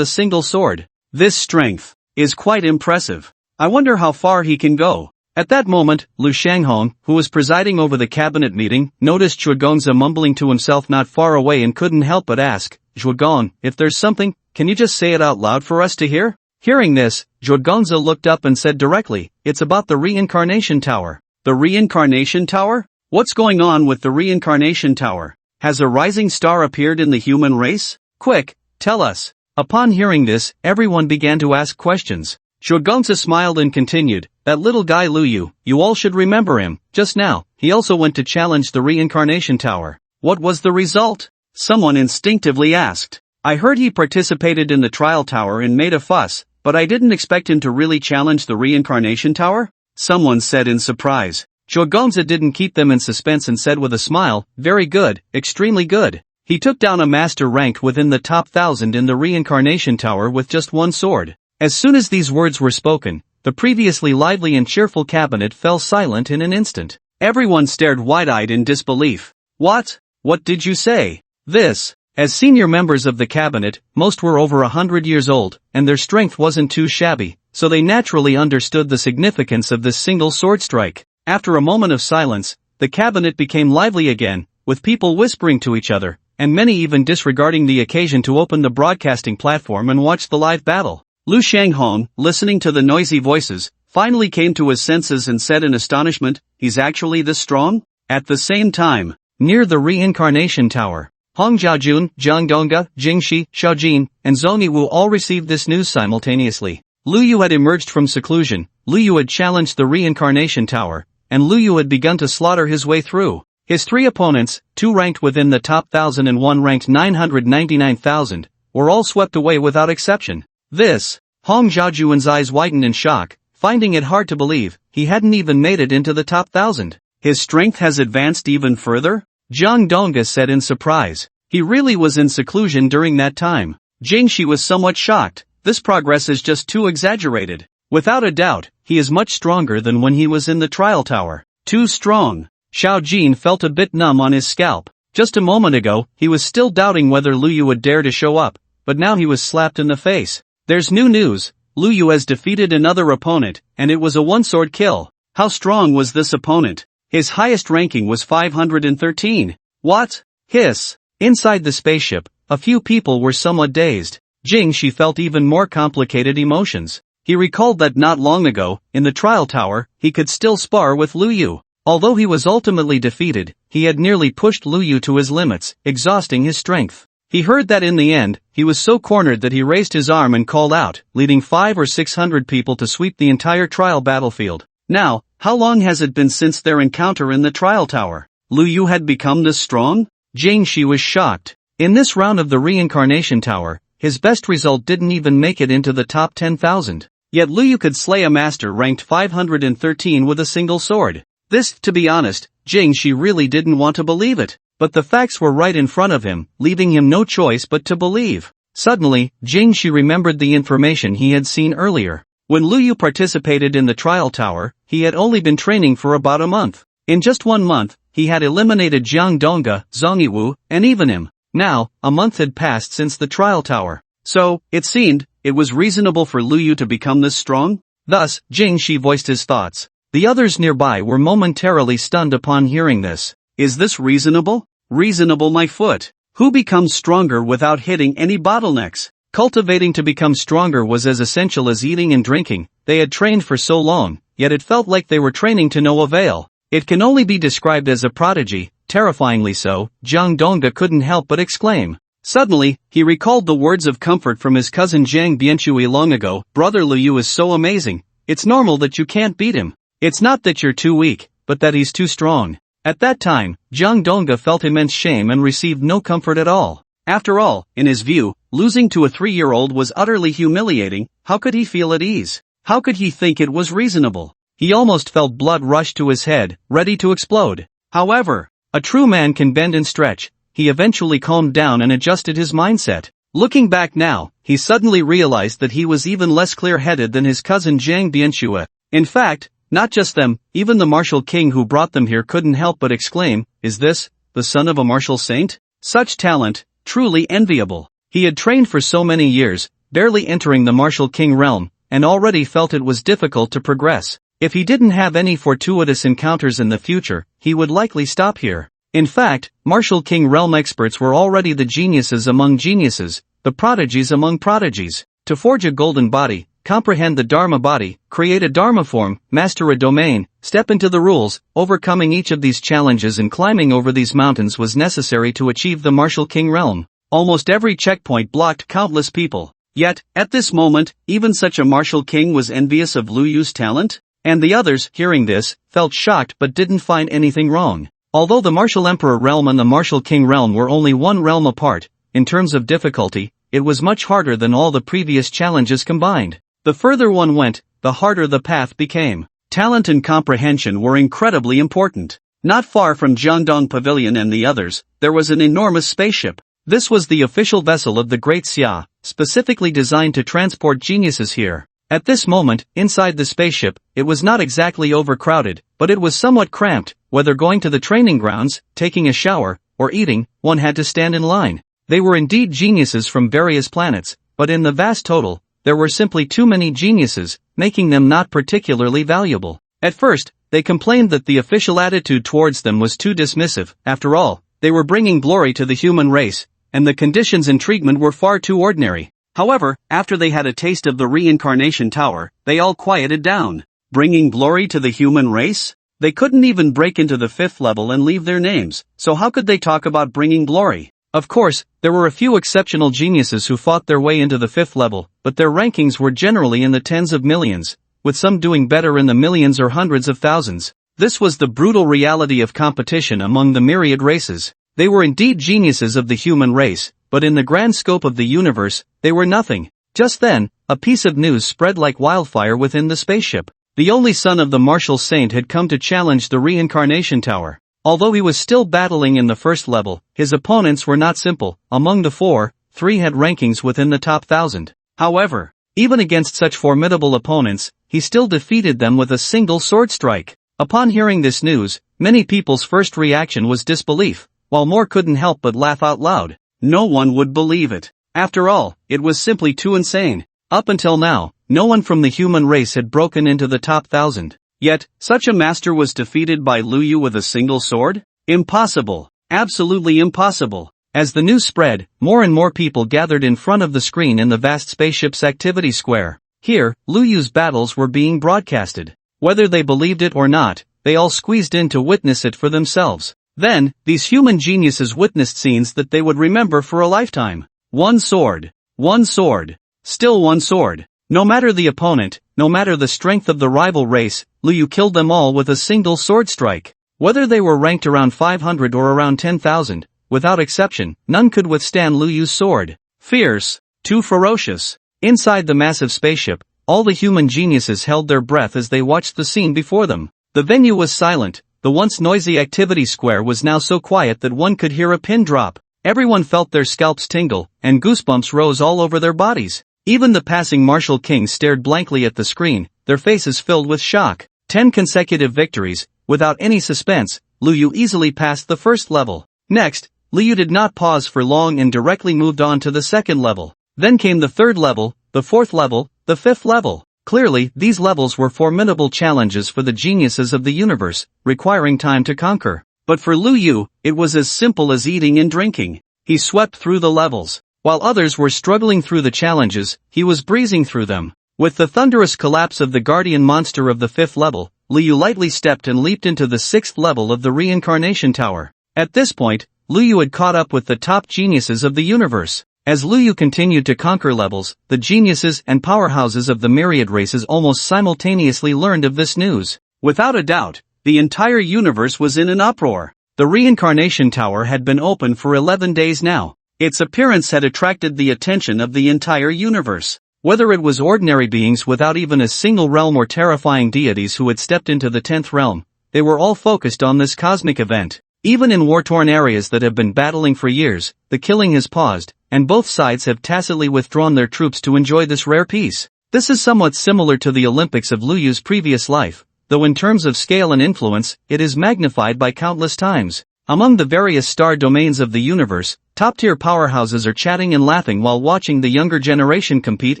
a single sword. This strength is quite impressive. I wonder how far he can go. At that moment, Lu Shanghong, who was presiding over the cabinet meeting, noticed Chugonza mumbling to himself not far away and couldn't help but ask, Chugon, if there's something, can you just say it out loud for us to hear? Hearing this, Chugonza looked up and said directly, it's about the reincarnation tower. The reincarnation tower? What's going on with the reincarnation tower? Has a rising star appeared in the human race? Quick, tell us. Upon hearing this, everyone began to ask questions. Chugonza smiled and continued, that little guy Lu Yu, you all should remember him. Just now, he also went to challenge the reincarnation tower. What was the result? Someone instinctively asked. I heard he participated in the trial tower and made a fuss, but I didn't expect him to really challenge the reincarnation tower? Someone said in surprise. Shogunza didn't keep them in suspense and said with a smile, very good, extremely good. He took down a master ranked within the top 1,000 in the reincarnation tower with just one sword. As soon as these words were spoken, the previously lively and cheerful cabinet fell silent in an instant. Everyone stared wide-eyed in disbelief. What? What did you say? This. As senior members of the cabinet, most were over 100 years old, and their strength wasn't too shabby, so they naturally understood the significance of this single sword strike. After a moment of silence, the cabinet became lively again, with people whispering to each other, and many even disregarding the occasion to open the broadcasting platform and watch the live battle. Lu Shanghong, listening to the noisy voices, finally came to his senses and said in astonishment, he's actually this strong? At the same time, near the reincarnation tower, Hong Jiaojun, Jiang Dongge, Jingxi, Xiaojin, and Zhong Yiwu all received this news simultaneously. Lu Yu had emerged from seclusion, Lu Yu had challenged the reincarnation tower, and Lu Yu had begun to slaughter his way through. His 3 opponents, 2 ranked within the top 1,000 and 1 ranked 999,000, were all swept away without exception. This, Hong Jiaojun's eyes widened in shock, finding it hard to believe, he hadn't even made it into the top 1,000. His strength has advanced even further? Jiang Dongge said in surprise. He really was in seclusion during that time. Jingxi was somewhat shocked, this progress is just too exaggerated. Without a doubt, he is much stronger than when he was in the trial tower. Too strong. Xiao Jin felt a bit numb on his scalp. Just a moment ago, he was still doubting whether Lu Yu would dare to show up, but now he was slapped in the face. There's new news. Lu Yu has defeated another opponent, and it was a one-sword kill. How strong was this opponent? His highest ranking was 513. What? Hiss. Inside the spaceship, a few people were somewhat dazed. Jingxi felt even more complicated emotions. He recalled that not long ago, in the trial tower, he could still spar with Lu Yu. Although he was ultimately defeated, he had nearly pushed Lu Yu to his limits, exhausting his strength. He heard that in the end, he was so cornered that he raised his arm and called out, leading 500 or 600 people to sweep the entire trial battlefield. Now, how long has it been since their encounter in the trial tower? Lu Yu had become this strong? Jingxi was shocked. In this round of the reincarnation tower, his best result didn't even make it into the top 10,000. Yet Lu Yu could slay a master ranked 513 with a single sword. This, to be honest, Jingxi really didn't want to believe it. But the facts were right in front of him, leaving him no choice but to believe. Suddenly, Jingxi remembered the information he had seen earlier. When Lu Yu participated in the trial tower, he had only been training for about a month. In just 1 month, he had eliminated Jiang Dongge, Zhong Yiwu, and even him. Now, a month had passed since the trial tower. So, it seemed, it was reasonable for Lu Yu to become this strong? Thus, Jingxi voiced his thoughts. The others nearby were momentarily stunned upon hearing this. Is this reasonable? Reasonable, my foot. Who becomes stronger without hitting any bottlenecks? Cultivating to become stronger was as essential as eating and drinking. They had trained for so long, yet it felt like they were training to no avail. It can only be described as a prodigy, terrifyingly so. Jiang Dongge couldn't help but exclaim. Suddenly, he recalled the words of comfort from his cousin Jiang Bianshui long ago. Brother Lu Yu is so amazing. It's normal that you can't beat him. It's not that you're too weak, but that he's too strong. At that time, Jiang Dongge felt immense shame and received no comfort at all. After all, in his view, losing to a 3-year-old was utterly humiliating. How could he feel at ease? How could he think it was reasonable? He almost felt blood rush to his head, ready to explode. However, a true man can bend and stretch. He eventually calmed down and adjusted his mindset. Looking back now, he suddenly realized that he was even less clear-headed than his cousin Jiang Bianshui. In fact, not just them, even the martial king who brought them here couldn't help but exclaim, is this, the son of a martial saint? Such talent, truly enviable. He had trained for so many years, barely entering the martial king realm, and already felt it was difficult to progress. If he didn't have any fortuitous encounters in the future, he would likely stop here. In fact, martial king realm experts were already the geniuses among geniuses, the prodigies among prodigies. To forge a golden body, comprehend the Dharma body, create a Dharma form, master a domain, step into the rules, overcoming each of these challenges and climbing over these mountains was necessary to achieve the martial king realm. Almost every checkpoint blocked countless people. Yet, at this moment, even such a martial king was envious of Lu Yu's talent? And the others, hearing this, felt shocked but didn't find anything wrong. Although the martial emperor realm and the martial king realm were only one realm apart, in terms of difficulty, it was much harder than all the previous challenges combined. The further one went, the harder the path became. Talent and comprehension were incredibly important. Not far from Jiangdong Pavilion and the others, there was an enormous spaceship. This was the official vessel of the Great Xia, specifically designed to transport geniuses here. At this moment, inside the spaceship, it was not exactly overcrowded, but it was somewhat cramped. Whether going to the training grounds, taking a shower, or eating, one had to stand in line. They were indeed geniuses from various planets, but in the vast total, there were simply too many geniuses, making them not particularly valuable. At first, they complained that the official attitude towards them was too dismissive. After all, they were bringing glory to the human race, and the conditions and treatment were far too ordinary. However, after they had a taste of the reincarnation tower, they all quieted down. Bringing glory to the human race? They couldn't even break into the 5th level and leave their names, so how could they talk about bringing glory? Of course, there were a few exceptional geniuses who fought their way into the 5th level, but their rankings were generally in the tens of millions, with some doing better in the millions or hundreds of thousands. This was the brutal reality of competition among the myriad races. They were indeed geniuses of the human race, but in the grand scope of the universe, they were nothing. Just then, a piece of news spread like wildfire within the spaceship. The only son of the martial saint had come to challenge the reincarnation tower. Although he was still battling in the 1st level, his opponents were not simple. Among the 4, 3 had rankings within the top 1,000. However, even against such formidable opponents, he still defeated them with a single sword strike. Upon hearing this news, many people's first reaction was disbelief, while more couldn't help but laugh out loud. No one would believe it. After all, it was simply too insane. Up until now, no one from the human race had broken into the top 1,000. Yet, such a master was defeated by Lu Yu with a single sword? Impossible. Absolutely impossible. As the news spread, more and more people gathered in front of the screen in the vast spaceship's activity square. Here, Lu Yu's battles were being broadcasted. Whether they believed it or not, they all squeezed in to witness it for themselves. Then, these human geniuses witnessed scenes that they would remember for a lifetime. One sword. One sword. Still one sword. No matter the opponent, no matter the strength of the rival race, Lu Yu killed them all with a single sword strike. Whether they were ranked around 500 or around 10,000, without exception, none could withstand Lu Yu's sword. Fierce. Too ferocious. Inside the massive spaceship, all the human geniuses held their breath as they watched the scene before them. The venue was silent. The once noisy activity square was now so quiet that one could hear a pin drop. Everyone felt their scalps tingle, and goosebumps rose all over their bodies. Even the passing martial kings stared blankly at the screen, their faces filled with shock. 10 consecutive victories, without any suspense, Lu Yu easily passed the 1st level. Next, Lu Yu did not pause for long and directly moved on to the 2nd level. Then came the 3rd level, the 4th level, the 5th level. Clearly, these levels were formidable challenges for the geniuses of the universe, requiring time to conquer. But for Lu Yu, it was as simple as eating and drinking. He swept through the levels. While others were struggling through the challenges, he was breezing through them. With the thunderous collapse of the guardian monster of the 5th level, Lu Yu lightly stepped and leaped into the 6th level of the reincarnation tower. At this point, Lu Yu had caught up with the top geniuses of the universe. As Lu Yu continued to conquer levels, the geniuses and powerhouses of the myriad races almost simultaneously learned of this news. Without a doubt, the entire universe was in an uproar. The reincarnation tower had been open for 11 days now. Its appearance had attracted the attention of the entire universe. Whether it was ordinary beings without even a single realm or terrifying deities who had stepped into the 10th realm, they were all focused on this cosmic event. Even in war-torn areas that have been battling for years, the killing has paused, and both sides have tacitly withdrawn their troops to enjoy this rare peace. This is somewhat similar to the Olympics of Lu Yu's previous life, though in terms of scale and influence, it is magnified by countless times. Among the various star domains of the universe, top-tier powerhouses are chatting and laughing while watching the younger generation compete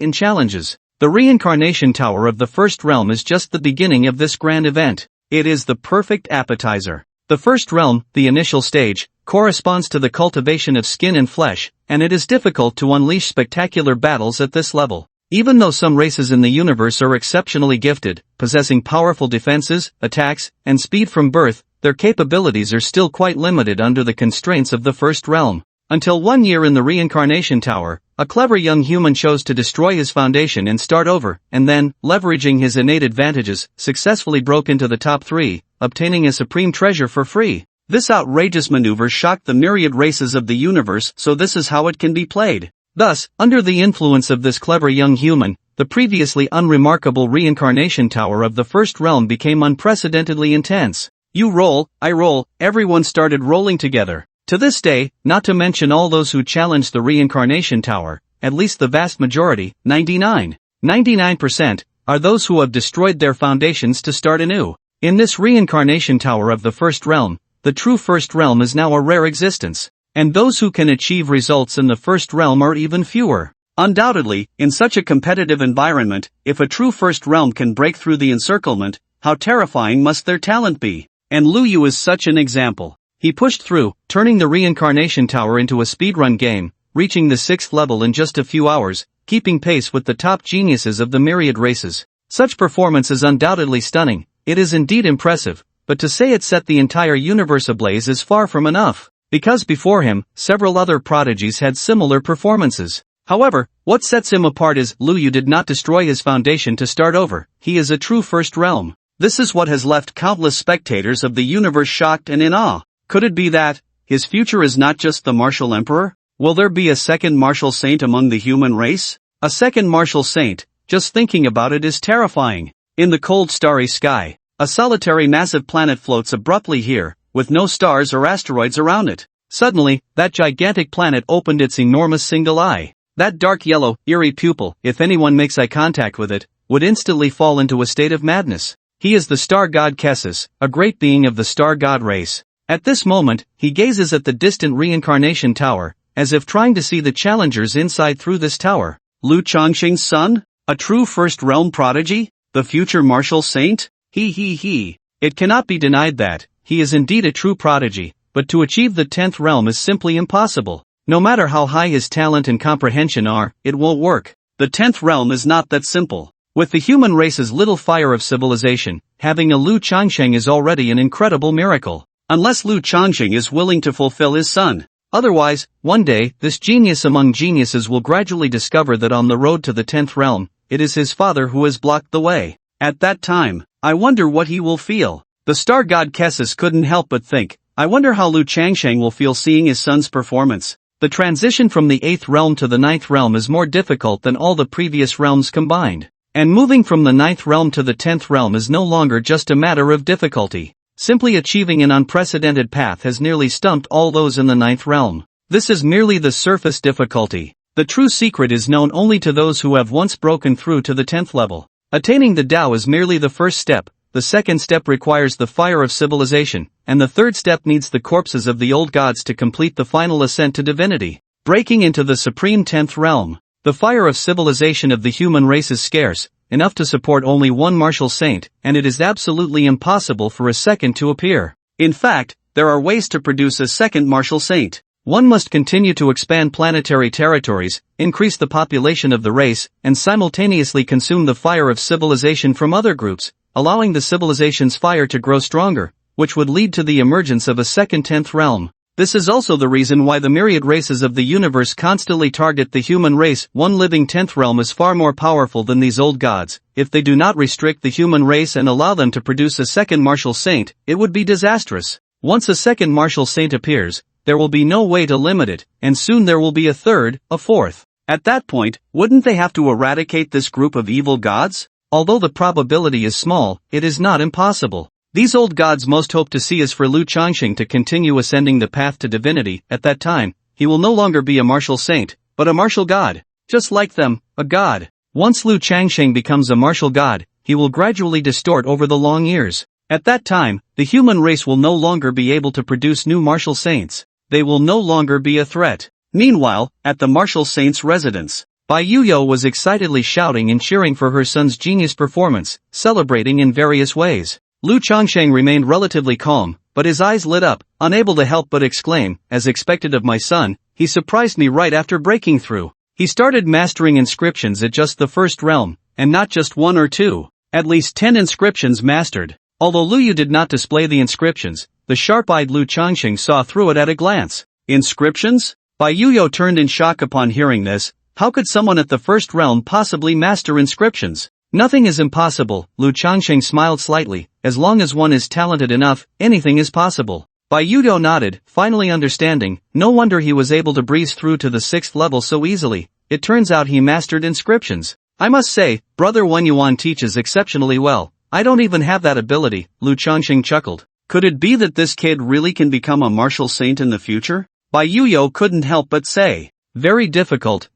in challenges. The reincarnation tower of the 1st realm is just the beginning of this grand event. It is the perfect appetizer. The 1st realm, the initial stage, corresponds to the cultivation of skin and flesh, and it is difficult to unleash spectacular battles at this level. Even though some races in the universe are exceptionally gifted, possessing powerful defenses, attacks, and speed from birth, their capabilities are still quite limited under the constraints of the 1st realm. Until one year in the reincarnation tower, a clever young human chose to destroy his foundation and start over, and then, leveraging his innate advantages, successfully broke into the top 3, obtaining a supreme treasure for free. This outrageous maneuver shocked the myriad races of the universe, so this is how it can be played. Thus, under the influence of this clever young human, the previously unremarkable reincarnation tower of the first realm became unprecedentedly intense. You roll, I roll, everyone started rolling together. To this day, not to mention all those who challenged the reincarnation tower, at least the vast majority, 99% are those who have destroyed their foundations to start anew. In this reincarnation tower of the first realm, the true first realm is now a rare existence, and those who can achieve results in the first realm are even fewer. Undoubtedly, in such a competitive environment, if a true first realm can break through the encirclement, how terrifying must their talent be? And Lu Yu is such an example. He pushed through, turning the reincarnation tower into a speedrun game, reaching the 6th level in just a few hours, keeping pace with the top geniuses of the myriad races. Such performance is undoubtedly stunning. It is indeed impressive, but to say it set the entire universe ablaze is far from enough, because before him, several other prodigies had similar performances. However, what sets him apart is, Lu Yu did not destroy his foundation to start over. He is a true first realm. This is what has left countless spectators of the universe shocked and in awe. Could it be that his future is not just the martial emperor? Will there be a second martial saint among the human race? A second martial saint, just thinking about it is terrifying. In the cold starry sky, a solitary massive planet floats abruptly here, with no stars or asteroids around it. Suddenly, that gigantic planet opened its enormous single eye. That dark yellow, eerie pupil, if anyone makes eye contact with it, would instantly fall into a state of madness. He is the star god Kessis, a great being of the star god race. At this moment, he gazes at the distant reincarnation tower, as if trying to see the challengers inside through this tower. Lu Changxing's son? A true first realm prodigy? The future martial saint? He. It cannot be denied that he is indeed a true prodigy, but to achieve the 10th realm is simply impossible. No matter how high his talent and comprehension are, it won't work. The 10th realm is not that simple. With the human race's little fire of civilization, having a Lu Changxing is already an incredible miracle. Unless Lu Changxing is willing to fulfill his son. Otherwise, one day, this genius among geniuses will gradually discover that on the road to the 10th realm, it is his father who has blocked the way. At that time, I wonder what he will feel. The star god Kessis couldn't help but think, I wonder how Lu Changxing will feel seeing his son's performance. The transition from the 8th realm to the 9th realm is more difficult than all the previous realms combined. And moving from the 9th realm to the 10th realm is no longer just a matter of difficulty. Simply achieving an unprecedented path has nearly stumped all those in the 9th realm. This is merely the surface difficulty. The true secret is known only to those who have once broken through to the 10th level. Attaining the Tao is merely the first step, the second step requires the fire of civilization, and the third step needs the corpses of the old gods to complete the final ascent to divinity. Breaking into the supreme 10th realm. The fire of civilization of the human race is scarce, enough to support only one martial saint, and it is absolutely impossible for a second to appear. In fact, there are ways to produce a second martial saint. One must continue to expand planetary territories, increase the population of the race, and simultaneously consume the fire of civilization from other groups, allowing the civilization's fire to grow stronger, which would lead to the emergence of a second 10th realm. This is also the reason why the myriad races of the universe constantly target the human race. One living 10th realm is far more powerful than these old gods. If they do not restrict the human race and allow them to produce a second martial saint, it would be disastrous. Once a second martial saint appears, there will be no way to limit it, and soon there will be a third, a fourth. At that point, wouldn't they have to eradicate this group of evil gods? Although the probability is small, it is not impossible. These old gods most hope to see is for Lu Changxing to continue ascending the path to divinity. At that time, he will no longer be a martial saint, but a martial god. Just like them, a god. Once Lu Changxing becomes a martial god, he will gradually distort over the long years. At that time, the human race will no longer be able to produce new martial saints. They will no longer be a threat. Meanwhile, at the martial saint's residence, Bai Yuyo was excitedly shouting and cheering for her son's genius performance, celebrating in various ways. Lu Changxing remained relatively calm, but his eyes lit up, unable to help but exclaim, as expected of my son, he surprised me right after breaking through. He started mastering inscriptions at just the first realm, and not just one or two, at least 10 inscriptions mastered. Although Lu Yu did not display the inscriptions, the sharp-eyed Lu Changxing saw through it at a glance. Inscriptions? Bai Yuyo turned in shock upon hearing this. How could someone at the first realm possibly master inscriptions? Nothing is impossible, Lu Changxing smiled slightly. As long as one is talented enough, anything is possible. Bai Yuyo nodded, finally understanding. No wonder he was able to breeze through to the 6th level so easily. It turns out he mastered inscriptions. I must say, Brother Wenyuan teaches exceptionally well. I don't even have that ability, Lu Changxing chuckled. Could it be that this kid really can become a martial saint in the future? Bai Yuyo couldn't help but say. Very difficult,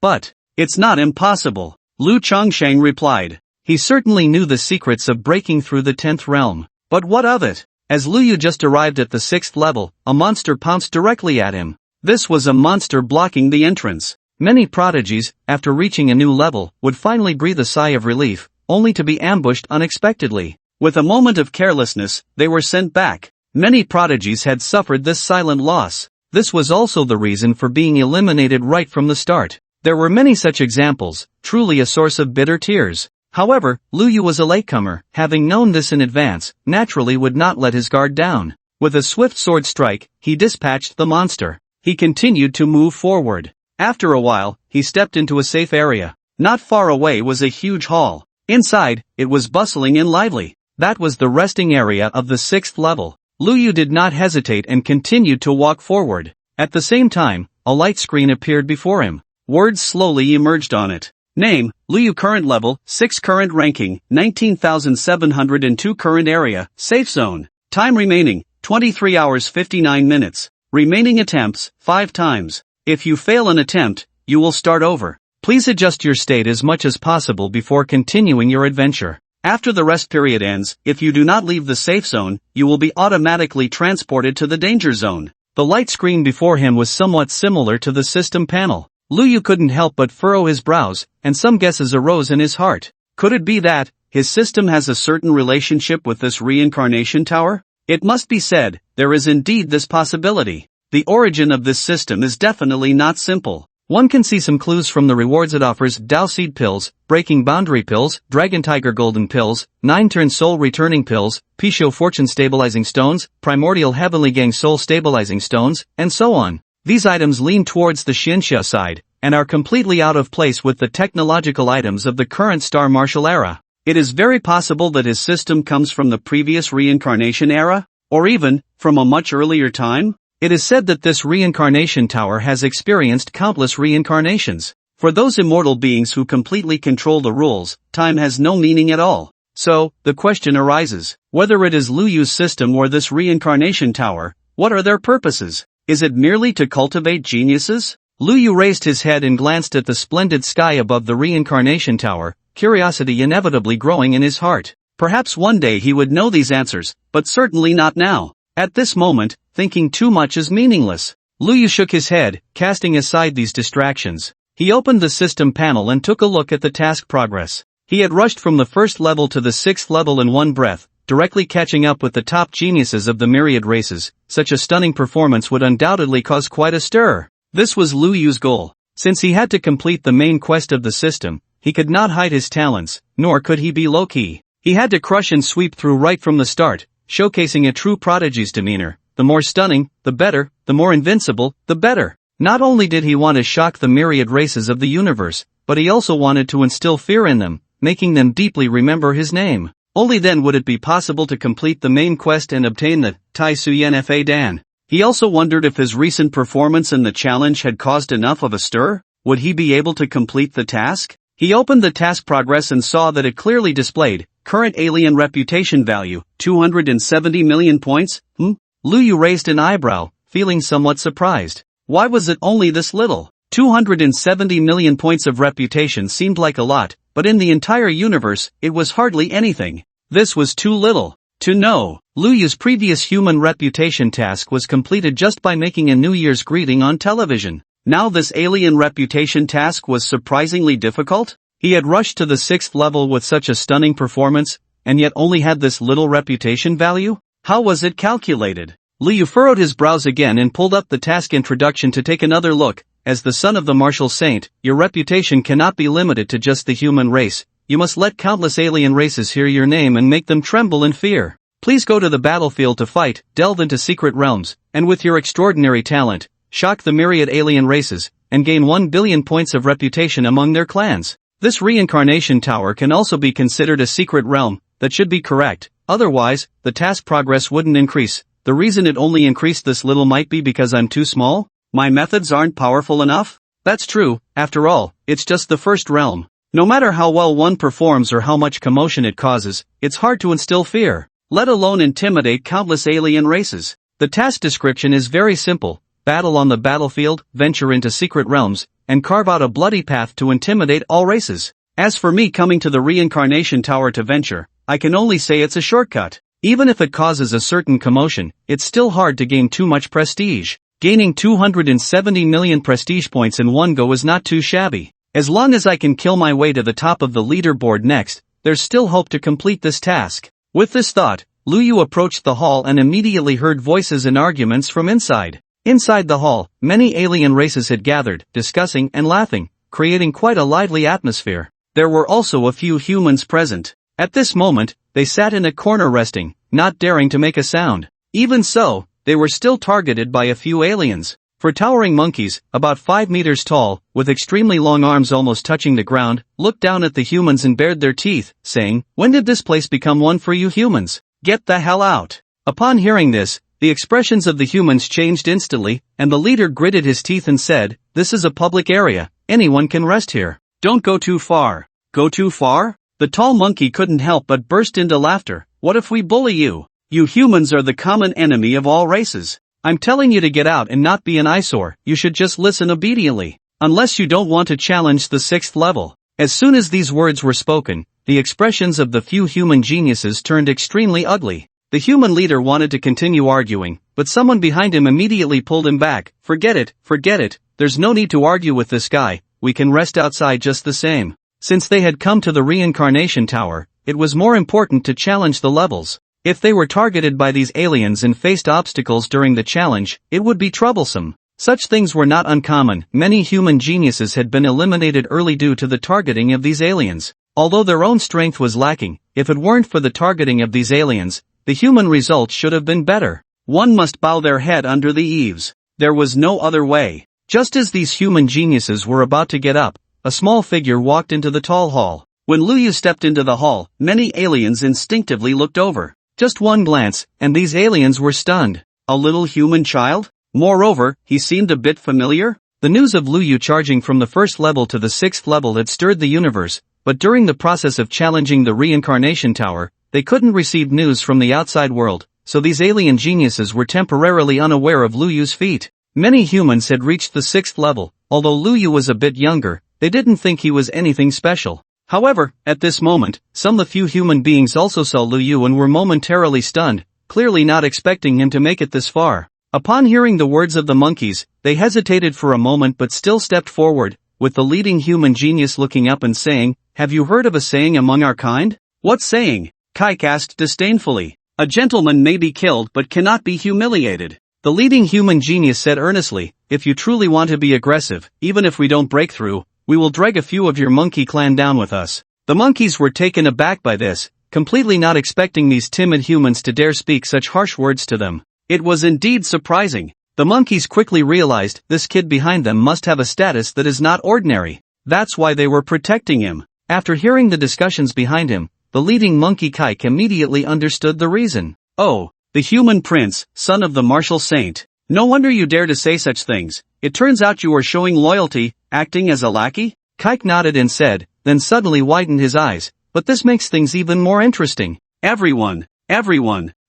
but it's not impossible, Lu Changsheng replied. He certainly knew the secrets of breaking through the 10th realm. But what of it? As Lu Yu just arrived at the 6th level, a monster pounced directly at him. This was a monster blocking the entrance. Many prodigies, after reaching a new level, would finally breathe a sigh of relief, only to be ambushed unexpectedly. With a moment of carelessness, they were sent back. Many prodigies had suffered this silent loss. This was also the reason for being eliminated right from the start. There were many such examples, truly a source of bitter tears. However, Lu Yu was a latecomer, having known this in advance, naturally would not let his guard down. With a swift sword strike, he dispatched the monster. He continued to move forward. After a while, he stepped into a safe area. Not far away was a huge hall. Inside, it was bustling and lively. That was the resting area of the 6th level. Lu Yu did not hesitate and continued to walk forward. At the same time, a light screen appeared before him. Words slowly emerged on it. Name, Lu Yu current level, 6 current ranking, 19,702 current area, safe zone. Time remaining, 23 hours 59 minutes. Remaining attempts, 5 times. If you fail an attempt, you will start over. Please adjust your state as much as possible before continuing your adventure. After the rest period ends, if you do not leave the safe zone, you will be automatically transported to the danger zone. The light screen before him was somewhat similar to the system panel. Lu Yu couldn't help but furrow his brows, and some guesses arose in his heart. Could it be that his system has a certain relationship with this reincarnation tower? It must be said, there is indeed this possibility. The origin of this system is definitely not simple. One can see some clues from the rewards it offers: Dao Seed Pills, Breaking Boundary Pills, Dragon Tiger Golden Pills, 9-turn Soul Returning Pills, Pisho Fortune Stabilizing Stones, Primordial Heavenly Gang Soul Stabilizing Stones, and so on. These items lean towards the Xianxia side, and are completely out of place with the technological items of the current Star Martial era. It is very possible that his system comes from the previous reincarnation era, or even from a much earlier time. It is said that this reincarnation tower has experienced countless reincarnations. For those immortal beings who completely control the rules, time has no meaning at all. So, the question arises, whether it is Lu Yu's system or this reincarnation tower, what are their purposes? Is it merely to cultivate geniuses? Lu Yu raised his head and glanced at the splendid sky above the reincarnation tower, curiosity inevitably growing in his heart. Perhaps one day he would know these answers, but certainly not now. At this moment, thinking too much is meaningless. Lu Yu shook his head, casting aside these distractions. He opened the system panel and took a look at the task progress. He had rushed from the 1st level to the 6th level in one breath, directly catching up with the top geniuses of the myriad races. Such a stunning performance would undoubtedly cause quite a stir. This was Lu Yu's goal. Since he had to complete the main quest of the system, he could not hide his talents, nor could he be low-key. He had to crush and sweep through right from the start, showcasing a true prodigy's demeanor. The more stunning, the better; the more invincible, the better. Not only did he want to shock the myriad races of the universe, but he also wanted to instill fear in them, making them deeply remember his name. Only then would it be possible to complete the main quest and obtain the Tai Suyen Fa Dan. He also wondered if his recent performance in the challenge had caused enough of a stir. Would he be able to complete the task? He opened the task progress and saw that it clearly displayed current alien reputation value, 270 million points. Lu Yu raised an eyebrow, feeling somewhat surprised. Why was it only this little? 270 million points of reputation seemed like a lot, but in the entire universe, it was hardly anything. This was too little. To know, Lu Yu's previous human reputation task was completed just by making a New Year's greeting on television. Now this alien reputation task was surprisingly difficult? He had rushed to the 6th level with such a stunning performance, and yet only had this little reputation value? How was it calculated? Lu Yu furrowed his brows again and pulled up the task introduction to take another look. As the son of the martial saint, your reputation cannot be limited to just the human race. You must let countless alien races hear your name and make them tremble in fear. Please go to the battlefield to fight, delve into secret realms, and with your extraordinary talent, shock the myriad alien races, and gain 1 billion points of reputation among their clans. This reincarnation tower can also be considered a secret realm. That should be correct, otherwise, the task progress wouldn't increase. The reason it only increased this little might be because I'm too small? My methods aren't powerful enough? That's true. After all, it's just the first realm. No matter how well one performs or how much commotion it causes, it's hard to instill fear, let alone intimidate countless alien races. The task description is very simple: battle on the battlefield, venture into secret realms, and carve out a bloody path to intimidate all races. As for me coming to the reincarnation tower to venture, I can only say it's a shortcut. Even if it causes a certain commotion, it's still hard to gain too much prestige. Gaining 270 million prestige points in one go is not too shabby. As long as I can kill my way to the top of the leaderboard next, there's still hope to complete this task. With this thought, Lu Yu approached the hall and immediately heard voices and arguments from inside. Inside the hall, many alien races had gathered, discussing and laughing, creating quite a lively atmosphere. There were also a few humans present. At this moment, they sat in a corner resting, not daring to make a sound. Even so, they were still targeted by a few aliens. For towering monkeys, about 5 meters tall, with extremely long arms almost touching the ground, looked down at the humans and bared their teeth, saying, "When did this place become one for you humans? Get the hell out." Upon hearing this, the expressions of the humans changed instantly, and the leader gritted his teeth and said, "This is a public area, anyone can rest here. Don't go too far." Go too far? The tall monkey couldn't help but burst into laughter. "What if we bully you? You humans are the common enemy of all races. I'm telling you to get out and not be an eyesore. You should just listen obediently. Unless you don't want to challenge the 6th level." As soon as these words were spoken, the expressions of the few human geniuses turned extremely ugly. The human leader wanted to continue arguing, but someone behind him immediately pulled him back. Forget it, there's no need to argue with this guy, we can rest outside just the same." Since they had come to the reincarnation tower, it was more important to challenge the levels. If they were targeted by these aliens and faced obstacles during the challenge, it would be troublesome. Such things were not uncommon. Many human geniuses had been eliminated early due to the targeting of these aliens. Although their own strength was lacking, if it weren't for the targeting of these aliens, the human results should have been better. One must bow their head under the eaves. There was no other way. Just as these human geniuses were about to get up, a small figure walked into the tall hall. When Lu Yu stepped into the hall, many aliens instinctively looked over. Just one glance, and these aliens were stunned. A little human child? Moreover, he seemed a bit familiar. The news of Lu Yu charging from the 1st level to the 6th level had stirred the universe, but during the process of challenging the reincarnation tower, they couldn't receive news from the outside world, so these alien geniuses were temporarily unaware of Lu Yu's feat. Many humans had reached the 6th level. Although Lu Yu was a bit younger, they didn't think he was anything special. However, at this moment, some few human beings also saw Lu Yu and were momentarily stunned, clearly not expecting him to make it this far. Upon hearing the words of the monkeys, they hesitated for a moment but still stepped forward, with the leading human genius looking up and saying, "Have you heard of a saying among our kind?" "What saying?" Kike asked disdainfully. "A gentleman may be killed but cannot be humiliated." The leading human genius said earnestly, "If you truly want to be aggressive, even if we don't break through, we will drag a few of your monkey clan down with us." The monkeys were taken aback by this, completely not expecting these timid humans to dare speak such harsh words to them. It was indeed surprising. The monkeys quickly realized this kid behind them must have a status that is not ordinary. That's why they were protecting him. After hearing the discussions behind him, the leading monkey Kike immediately understood the reason. "Oh, the human prince, son of the martial saint. No wonder you dare to say such things. It turns out you are showing loyalty, acting as a lackey?" Kike nodded and said, then suddenly widened his eyes, "But this makes things even more interesting. Everyone.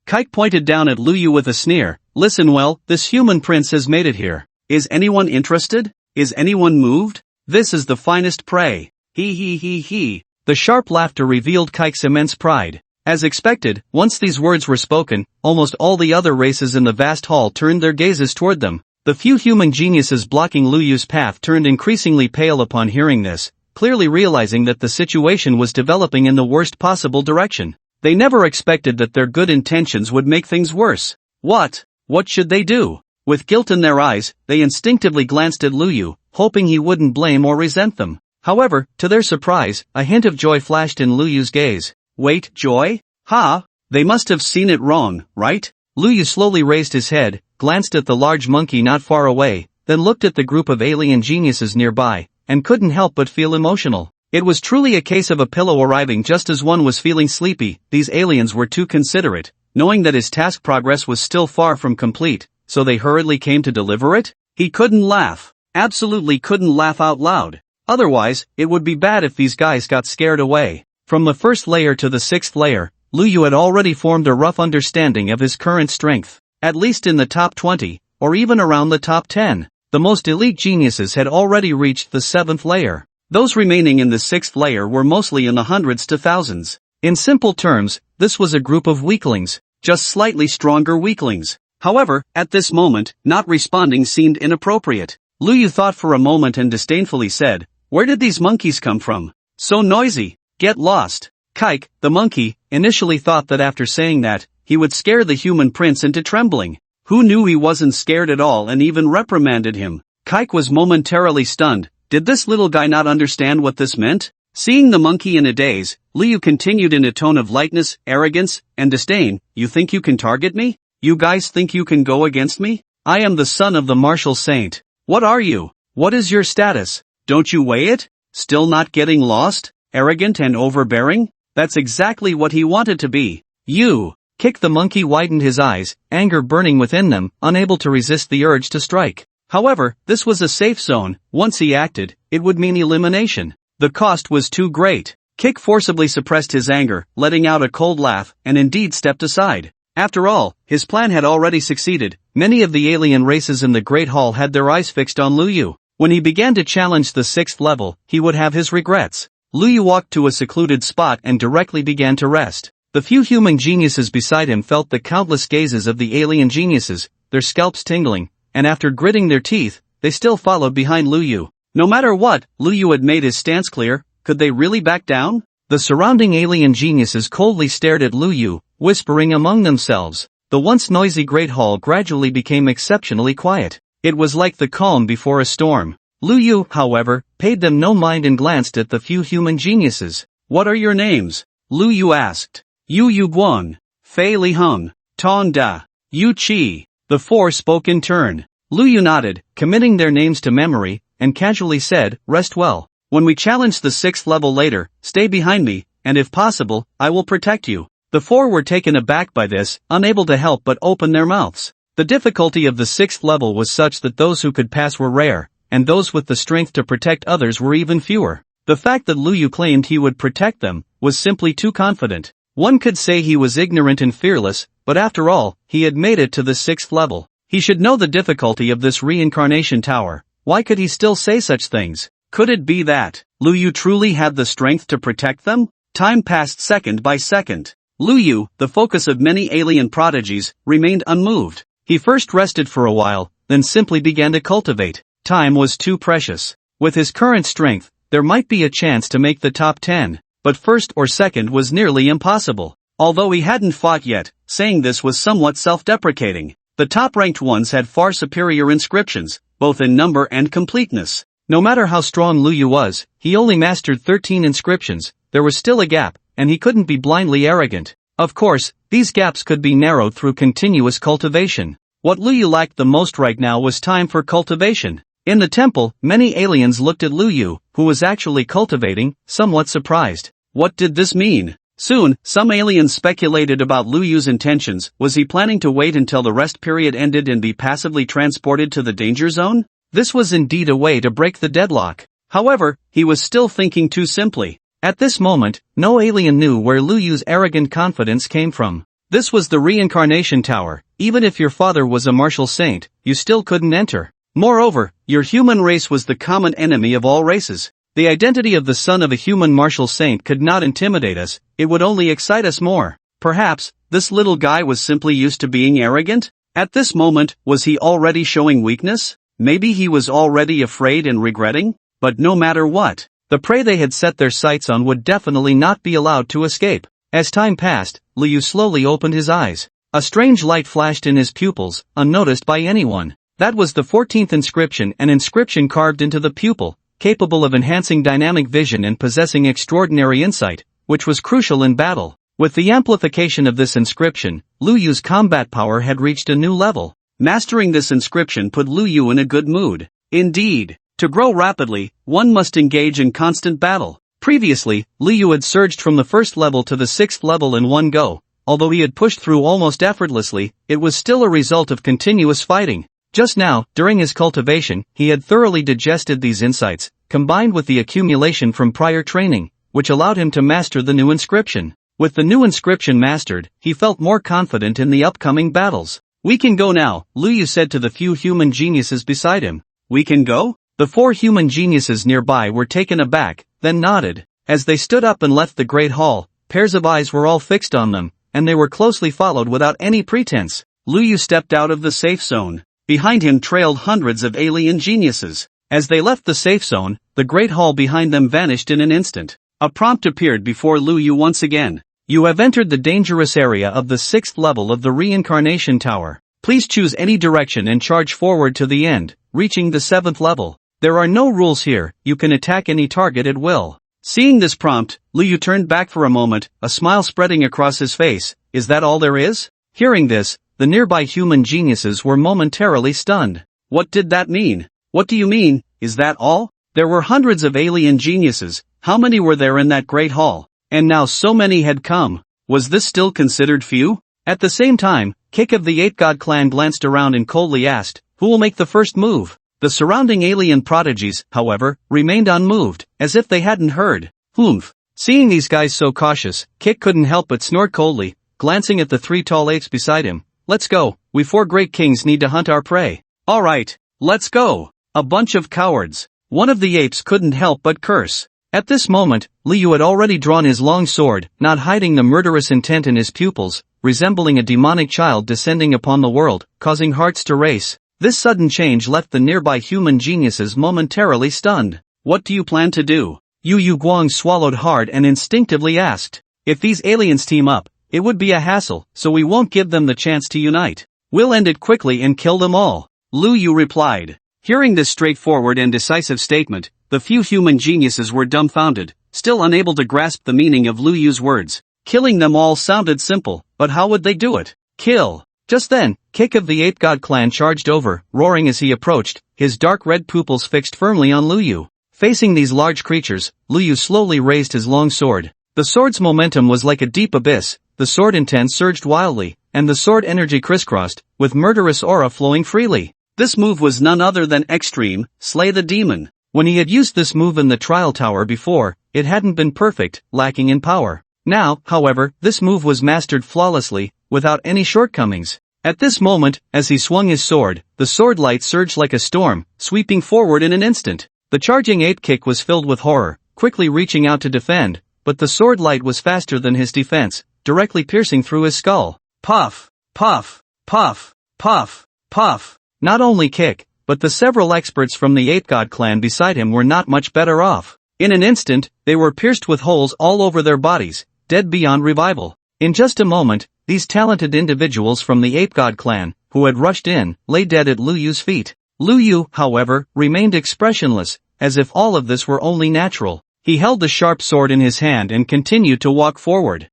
Kike pointed down at Lu Yu with a sneer. "Listen well, this human prince has made it here. Is anyone interested? Is anyone moved? This is the finest prey. He. The sharp laughter revealed Kike's immense pride. As expected, once these words were spoken, almost all the other races in the vast hall turned their gazes toward them. The few human geniuses blocking Lu Yu's path turned increasingly pale upon hearing this, clearly realizing that the situation was developing in the worst possible direction. They never expected that their good intentions would make things worse. What should they do? With guilt in their eyes, they instinctively glanced at Lu Yu, hoping he wouldn't blame or resent them. However, to their surprise, a hint of joy flashed in Lu Yu's gaze. "Wait, joy? Ha? They must have seen it wrong, right?" Lu Yu slowly raised his head, glanced at the large monkey not far away, then looked at the group of alien geniuses nearby, and couldn't help but feel emotional. It was truly a case of a pillow arriving just as one was feeling sleepy. These aliens were too considerate, knowing that his task progress was still far from complete, so they hurriedly came to deliver it? He couldn't laugh. Absolutely couldn't laugh out loud. Otherwise, it would be bad if these guys got scared away. From the first layer to the 6th layer, Lu Yu had already formed a rough understanding of his current strength. At least in the top 20, or even around the top 10. The most elite geniuses had already reached the 7th layer. Those remaining in the 6th layer were mostly in the hundreds to thousands. In simple terms, this was a group of weaklings, just slightly stronger weaklings. However, at this moment, not responding seemed inappropriate. Lu Yu thought for a moment and disdainfully said, "Where did these monkeys come from? So noisy. Get lost." Kike, the monkey, initially thought that after saying that, he would scare the human prince into trembling. Who knew he wasn't scared at all and even reprimanded him? Kike was momentarily stunned. Did this little guy not understand what this meant? Seeing the monkey in a daze, Lu Yu continued in a tone of lightness, arrogance, and disdain, "You think you can target me? You guys think you can go against me? I am the son of the martial saint. What are you? What is your status? Don't you weigh it? Still not getting lost? Arrogant and overbearing?" That's exactly what he wanted to be. "You!" Kick the monkey widened his eyes, anger burning within them, unable to resist the urge to strike. However, this was a safe zone. Once he acted, it would mean elimination. The cost was too great. Kick forcibly suppressed his anger, letting out a cold laugh, and indeed stepped aside. After all, his plan had already succeeded. Many of the alien races in the Great Hall had their eyes fixed on Lu Yu. When he began to challenge the 6th level, he would have his regrets. Lu Yu walked to a secluded spot and directly began to rest. The few human geniuses beside him felt the countless gazes of the alien geniuses, their scalps tingling, and after gritting their teeth, they still followed behind Lu Yu. No matter what, Lu Yu had made his stance clear. Could they really back down? The surrounding alien geniuses coldly stared at Lu Yu, whispering among themselves. The once noisy Great Hall gradually became exceptionally quiet. It was like the calm before a storm. Lu Yu, however, paid them no mind and glanced at the few human geniuses. "What are your names?" Lu Yu asked. "Yu Yu Guan, Fei Li Heng, Ton Da, Yu Qi." The four spoke in turn. Lu Yu nodded, committing their names to memory, and casually said, "Rest well. When we challenge the 6th level later, stay behind me, and if possible, I will protect you." The four were taken aback by this, unable to help but open their mouths. The difficulty of the 6th level was such that those who could pass were rare, and those with the strength to protect others were even fewer. The fact that Lu Yu claimed he would protect them was simply too confident. One could say he was ignorant and fearless, but after all, he had made it to the 6th level. He should know the difficulty of this reincarnation tower. Why could he still say such things? Could it be that Lu Yu truly had the strength to protect them? Time passed second by second. Lu Yu, the focus of many alien prodigies, remained unmoved. He first rested for a while, then simply began to cultivate. Time was too precious. With his current strength, there might be a chance to make the top 10, but first or second was nearly impossible. Although he hadn't fought yet, saying this was somewhat self-deprecating. The top-ranked ones had far superior inscriptions, both in number and completeness. No matter how strong Lu Yu was, he only mastered 13 inscriptions. There was still a gap, and he couldn't be blindly arrogant. Of course, these gaps could be narrowed through continuous cultivation. What Lu Yu lacked the most right now was time for cultivation. In the temple, many aliens looked at Lu Yu, who was actually cultivating, somewhat surprised. What did this mean? Soon, some aliens speculated about Lu Yu's intentions. Was he planning to wait until the rest period ended and be passively transported to the danger zone? This was indeed a way to break the deadlock. However, he was still thinking too simply. At this moment, no alien knew where Lu Yu's arrogant confidence came from. This was the reincarnation tower. Even if your father was a martial saint, you still couldn't enter. Moreover, your human race was the common enemy of all races. The identity of the son of a human martial saint could not intimidate us, it would only excite us more. Perhaps, this little guy was simply used to being arrogant? At this moment, was he already showing weakness? Maybe he was already afraid and regretting? But no matter what, the prey they had set their sights on would definitely not be allowed to escape. As time passed, Lu Yu slowly opened his eyes. A strange light flashed in his pupils, unnoticed by anyone. That was the 14th inscription, an inscription carved into the pupil, capable of enhancing dynamic vision and possessing extraordinary insight, which was crucial in battle. With the amplification of this inscription, Lu Yu's combat power had reached a new level. Mastering this inscription put Lu Yu in a good mood. Indeed, to grow rapidly, one must engage in constant battle. Previously, Lu Yu had surged from the 1st level to the 6th level in one go. Although he had pushed through almost effortlessly, it was still a result of continuous fighting. Just now, during his cultivation, he had thoroughly digested these insights, combined with the accumulation from prior training, which allowed him to master the new inscription. With the new inscription mastered, he felt more confident in the upcoming battles. "We can go now," Luyu said to the few human geniuses beside him. "We can go?" The 4 human geniuses nearby were taken aback, then nodded. As they stood up and left the great hall, pairs of eyes were all fixed on them, and they were closely followed without any pretense. Luyu stepped out of the safe zone. Behind him trailed hundreds of alien geniuses. As they left the safe zone, the great hall behind them vanished in an instant. A prompt appeared before Luyu once again. "You have entered the dangerous area of the 6th level of the reincarnation tower. Please choose any direction and charge forward to the end, reaching the 7th level. There are no rules here, you can attack any target at will." Seeing this prompt, Luyu turned back for a moment, a smile spreading across his face. "Is that all there is?" Hearing this, the nearby human geniuses were momentarily stunned. What did that mean? "What do you mean, is that all?" There were hundreds of alien geniuses. How many were there in that great hall? And now so many had come. Was this still considered few? At the same time, Kick of the 8 God clan glanced around and coldly asked, "Who will make the first move?" The surrounding alien prodigies, however, remained unmoved, as if they hadn't heard. "Humph." Seeing these guys so cautious, Kick couldn't help but snort coldly, glancing at the 3 tall apes beside him. "Let's go, we 4 great kings need to hunt our prey." "Alright, let's go." A bunch of cowards. One of the apes couldn't help but curse. At this moment, Liu had already drawn his long sword, not hiding the murderous intent in his pupils, resembling a demonic child descending upon the world, causing hearts to race. This sudden change left the nearby human geniuses momentarily stunned. "What do you plan to do?" Yu Guang swallowed hard and instinctively asked. "If these aliens team up, it would be a hassle, so we won't give them the chance to unite. We'll end it quickly and kill them all," Lu Yu replied. Hearing this straightforward and decisive statement, the few human geniuses were dumbfounded, still unable to grasp the meaning of Lu Yu's words. Killing them all sounded simple, but how would they do it? Kill. Just then, Kick of the Ape God clan charged over, roaring as he approached, his dark red pupils fixed firmly on Lu Yu. Facing these large creatures, Lu Yu slowly raised his long sword. The sword's momentum was like a deep abyss, the sword intent surged wildly, and the sword energy crisscrossed, with murderous aura flowing freely. This move was none other than Extreme, Slay the Demon. When he had used this move in the trial tower before, it hadn't been perfect, lacking in power. Now, however, this move was mastered flawlessly, without any shortcomings. At this moment, as he swung his sword, the sword light surged like a storm, sweeping forward in an instant. The charging ape kick was filled with horror, quickly reaching out to defend, but the sword light was faster than his defense, directly piercing through his skull. Puff! Puff! Puff! Puff! Puff! Not only Kick, but the several experts from the Ape God clan beside him were not much better off. In an instant, they were pierced with holes all over their bodies, dead beyond revival. In just a moment, these talented individuals from the Ape God clan, who had rushed in, lay dead at Lu Yu's feet. Lu Yu, however, remained expressionless, as if all of this were only natural. He held the sharp sword in his hand and continued to walk forward.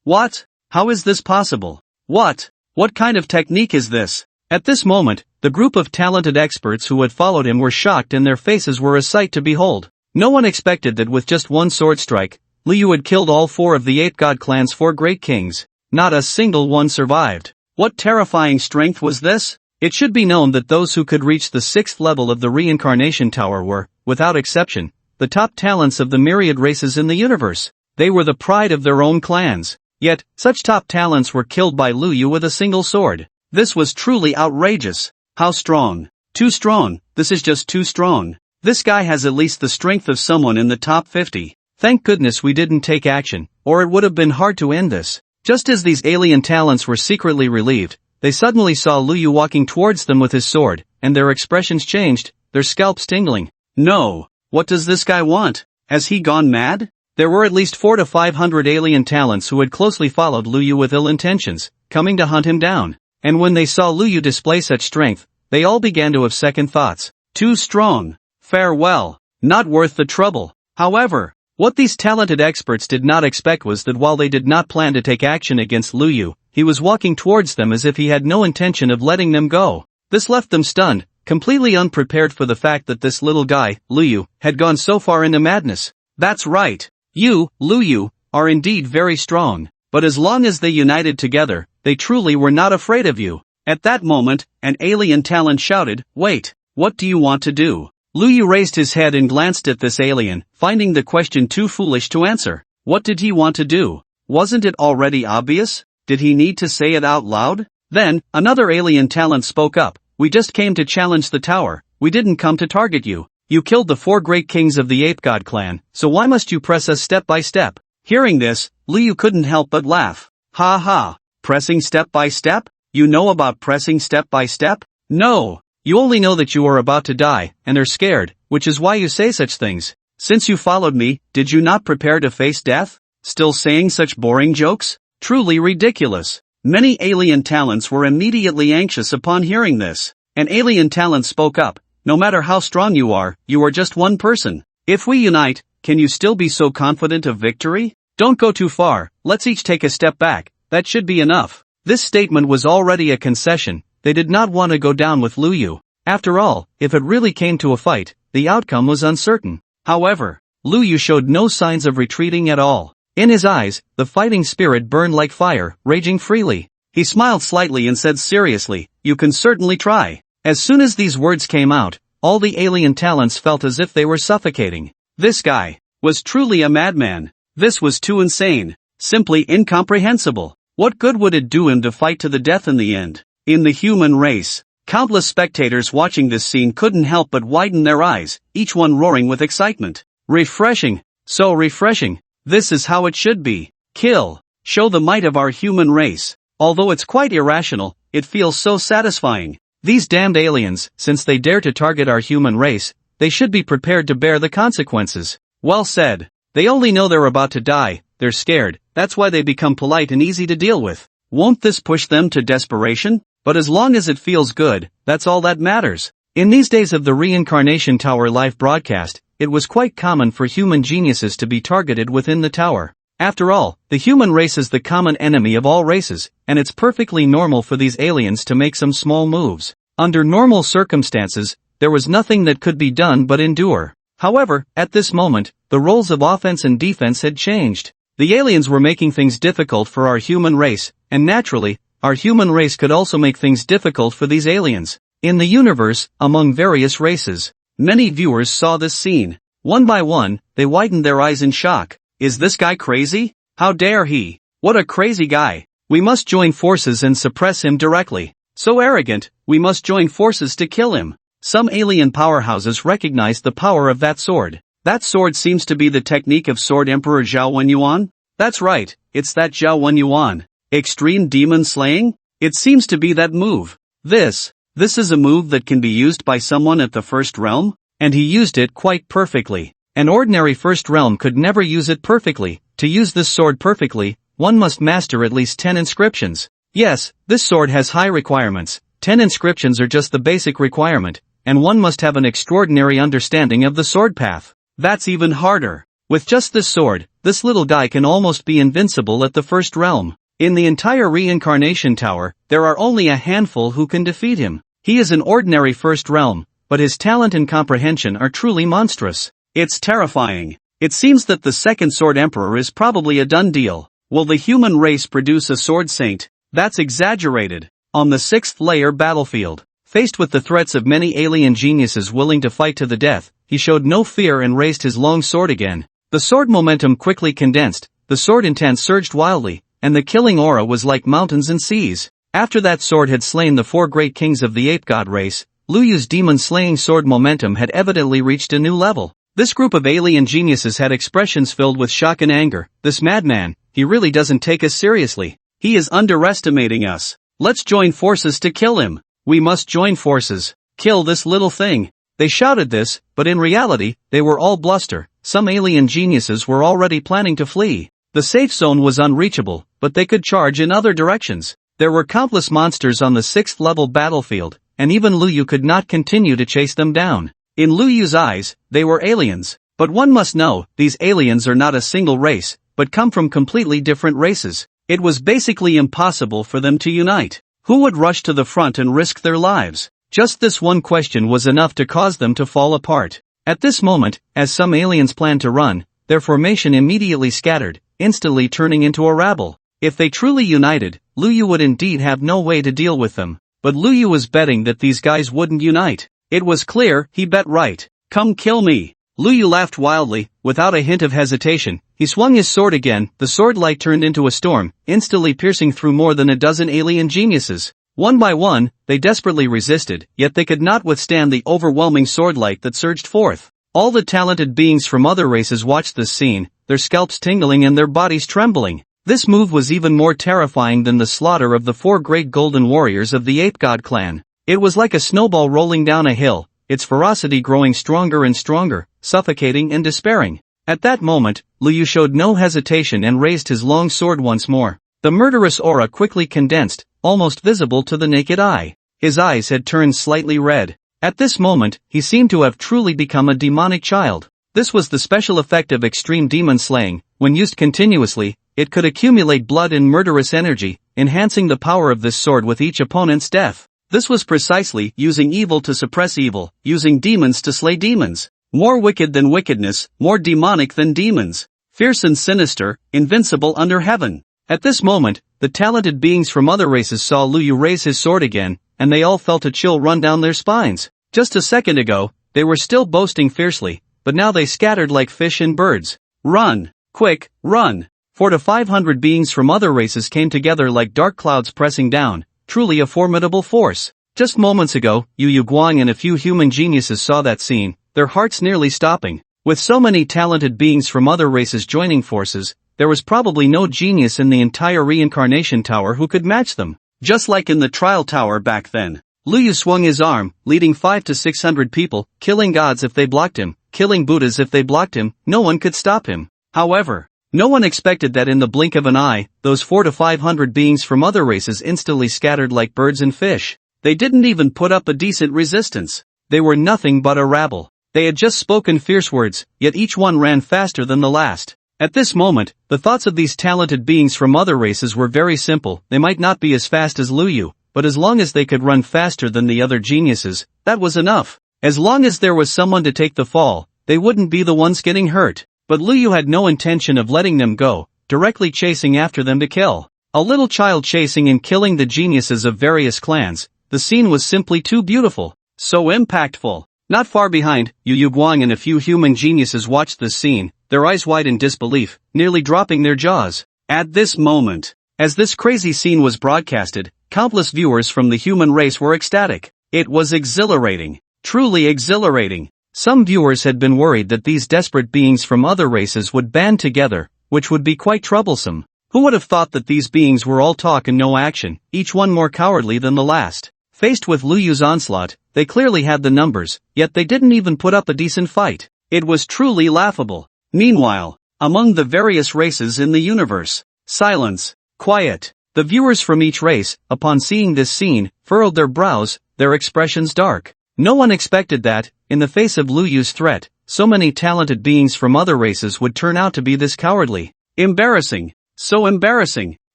What? How is this possible? What kind of technique is this? At this moment, the group of talented experts who had followed him were shocked and their faces were a sight to behold. No one expected that with just one sword strike, Lu Yu had killed all 4 of the Ape God clan's 4 great kings. Not a single one survived. What terrifying strength was this? It should be known that those who could reach the 6th level of the Reincarnation Tower were, without exception, the top talents of the myriad races in the universe. They were the pride of their own clans. Yet, such top talents were killed by Lu Yu with a single sword. This was truly outrageous. How strong? Too strong. This is just too strong. This guy has at least the strength of someone in the top 50. Thank goodness we didn't take action, or it would have been hard to end this. Just as these alien talents were secretly relieved, they suddenly saw Lu Yu walking towards them with his sword, and their expressions changed, their scalps tingling. No. What does this guy want? Has he gone mad? There were at least 400 to 500 alien talents who had closely followed Lu Yu with ill intentions, coming to hunt him down. And when they saw Lu Yu display such strength, they all began to have second thoughts. Too strong. Farewell. Not worth the trouble. However, what these talented experts did not expect was that while they did not plan to take action against Lu Yu, he was walking towards them as if he had no intention of letting them go. This left them stunned, completely unprepared for the fact that this little guy, Lu Yu, had gone so far into madness. That's right. You, Lu Yu, are indeed very strong. But as long as they united together, they truly were not afraid of you. At that moment, an alien talent shouted, "Wait, what do you want to do?" Lu Yu raised his head and glanced at this alien, finding the question too foolish to answer. What did he want to do? Wasn't it already obvious? Did he need to say it out loud? Then, another alien talent spoke up. "We just came to challenge the tower. We didn't come to target you. You killed the 4 great kings of the Ape God clan, so why must you press us step by step?" Hearing this, Lu Yu couldn't help but laugh. "Ha ha, pressing step by step? You know about pressing step by step? No. You only know that you are about to die, and are scared, which is why you say such things. Since you followed me, did you not prepare to face death? Still saying such boring jokes? Truly ridiculous." Many alien talents were immediately anxious upon hearing this. An alien talent spoke up. "No matter how strong you are just one person. If we unite, can you still be so confident of victory? Don't go too far, let's each take a step back, that should be enough." This statement was already a concession. They did not want to go down with Lu Yu. After all, if it really came to a fight, the outcome was uncertain. However, Lu Yu showed no signs of retreating at all. In his eyes, the fighting spirit burned like fire, raging freely. He smiled slightly and said seriously, "You can certainly try." As soon as these words came out, all the alien talents felt as if they were suffocating. This guy was truly a madman. This was too insane. Simply incomprehensible. What good would it do him to fight to the death in the end? In the human race, countless spectators watching this scene couldn't help but widen their eyes, each one roaring with excitement. Refreshing. So refreshing. This is how it should be. Kill. Show the might of our human race. Although it's quite irrational, it feels so satisfying. These damned aliens, since they dare to target our human race, they should be prepared to bear the consequences. Well said. They only know they're about to die, they're scared, that's why they become polite and easy to deal with. Won't this push them to desperation? But as long as it feels good, that's all that matters. In these days of the Reincarnation Tower live broadcast, it was quite common for human geniuses to be targeted within the tower. After all, the human race is the common enemy of all races, and it's perfectly normal for these aliens to make some small moves. Under normal circumstances, there was nothing that could be done but endure. However, at this moment, the roles of offense and defense had changed. The aliens were making things difficult for our human race, and naturally, our human race could also make things difficult for these aliens. In the universe, among various races, many viewers saw this scene. One by one, they widened their eyes in shock. Is this guy crazy? How dare he? What a crazy guy. We must join forces and suppress him directly. So arrogant, we must join forces to kill him. Some alien powerhouses recognized the power of that sword. That sword seems to be the technique of Sword Emperor Zhao Wenyuan? That's right, it's that Zhao Wenyuan. Extreme demon slaying? It seems to be that move. This is a move that can be used by someone at the first realm? And he used it quite perfectly. An ordinary first realm could never use it perfectly. To use this sword perfectly, one must master at least 10 inscriptions. Yes, this sword has high requirements. 10 inscriptions are just the basic requirement, and one must have an extraordinary understanding of the sword path. That's even harder. With just this sword, this little guy can almost be invincible at the first realm. In the entire Reincarnation Tower, there are only a handful who can defeat him. He is an ordinary first realm, but his talent and comprehension are truly monstrous. It's terrifying. It seems that the second Sword Emperor is probably a done deal. Will the human race produce a Sword Saint? That's exaggerated. On the 6th layer battlefield, faced with the threats of many alien geniuses willing to fight to the death, he showed no fear and raised his long sword again. The sword momentum quickly condensed, the sword intent surged wildly, and the killing aura was like mountains and seas. After that sword had slain the 4 great kings of the ape god race, Lu Yu's demon-slaying sword momentum had evidently reached a new level. This group of alien geniuses had expressions filled with shock and anger. This madman, he really doesn't take us seriously. He is underestimating us. Let's join forces to kill him. We must join forces. Kill this little thing. They shouted this, but in reality, they were all bluster. Some alien geniuses were already planning to flee. The safe zone was unreachable, but they could charge in other directions. There were countless monsters on the 6th level battlefield, and even Lu Yu could not continue to chase them down. In Lu Yu's eyes, they were aliens. But one must know, these aliens are not a single race, but come from completely different races. It was basically impossible for them to unite. Who would rush to the front and risk their lives? Just this one question was enough to cause them to fall apart. At this moment, as some aliens planned to run, their formation immediately scattered, instantly turning into a rabble. If they truly united, Lu Yu would indeed have no way to deal with them. but Luyu was betting that these guys wouldn't unite. It was clear, he bet right. Come kill me. Luyu laughed wildly, without a hint of hesitation. He swung his sword again, the sword light turned into a storm, instantly piercing through more than a dozen alien geniuses. One by one, they desperately resisted, yet they could not withstand the overwhelming sword light that surged forth. All the talented beings from other races watched this scene, their scalps tingling and their bodies trembling. This move was even more terrifying than the slaughter of the 4 great golden warriors of the Ape God clan. It was like a snowball rolling down a hill, its ferocity growing stronger and stronger, suffocating and despairing. At that moment, Luyu showed no hesitation and raised his long sword once more. The murderous aura quickly condensed, almost visible to the naked eye. His eyes had turned slightly red. At this moment, he seemed to have truly become a demonic child. This was the special effect of extreme demon slaying. When used continuously, it could accumulate blood and murderous energy, enhancing the power of this sword with each opponent's death. This was precisely using evil to suppress evil, using demons to slay demons. More wicked than wickedness, more demonic than demons. Fierce and sinister, invincible under heaven. At this moment, the talented beings from other races saw Luyu raise his sword again, and they all felt a chill run down their spines. Just a second ago, they were still boasting fiercely, but now they scattered like fish and birds. Run! Quick, run! 400 to 500 beings from other races came together like dark clouds pressing down, truly a formidable force. Just moments ago, Yu Guang and a few human geniuses saw that scene, their hearts nearly stopping. With so many talented beings from other races joining forces, there was probably no genius in the entire reincarnation tower who could match them. Just like in the trial tower back then. Luyu swung his arm, leading 500 to 600 people, killing gods if they blocked him, killing Buddhas if they blocked him. No one could stop him. However, no one expected that in the blink of an eye, those 400 to 500 beings from other races instantly scattered like birds and fish. They didn't even put up a decent resistance. They were nothing but a rabble. They had just spoken fierce words, yet each one ran faster than the last. At this moment, the thoughts of these talented beings from other races were very simple. They might not be as fast as Luyu, but as long as they could run faster than the other geniuses, that was enough. As long as there was someone to take the fall, they wouldn't be the ones getting hurt. But Luyu had no intention of letting them go, directly chasing after them to kill. A little child chasing and killing the geniuses of various clans. The scene was simply too beautiful, so impactful. Not far behind, Yu Guang and a few human geniuses watched this scene, their eyes wide in disbelief, nearly dropping their jaws. At this moment, as this crazy scene was broadcasted, countless viewers from the human race were ecstatic. It was exhilarating, truly exhilarating. Some viewers had been worried that these desperate beings from other races would band together, which would be quite troublesome. Who would have thought that these beings were all talk and no action, each one more cowardly than the last? Faced with Luyu's onslaught, they clearly had the numbers, yet they didn't even put up a decent fight. It was truly laughable. Meanwhile, among the various races in the universe, silence, quiet. The viewers from each race, upon seeing this scene, furrowed their brows, their expressions dark. No one expected that, in the face of Luyu's threat, so many talented beings from other races would turn out to be this cowardly. Embarrassing. So embarrassing.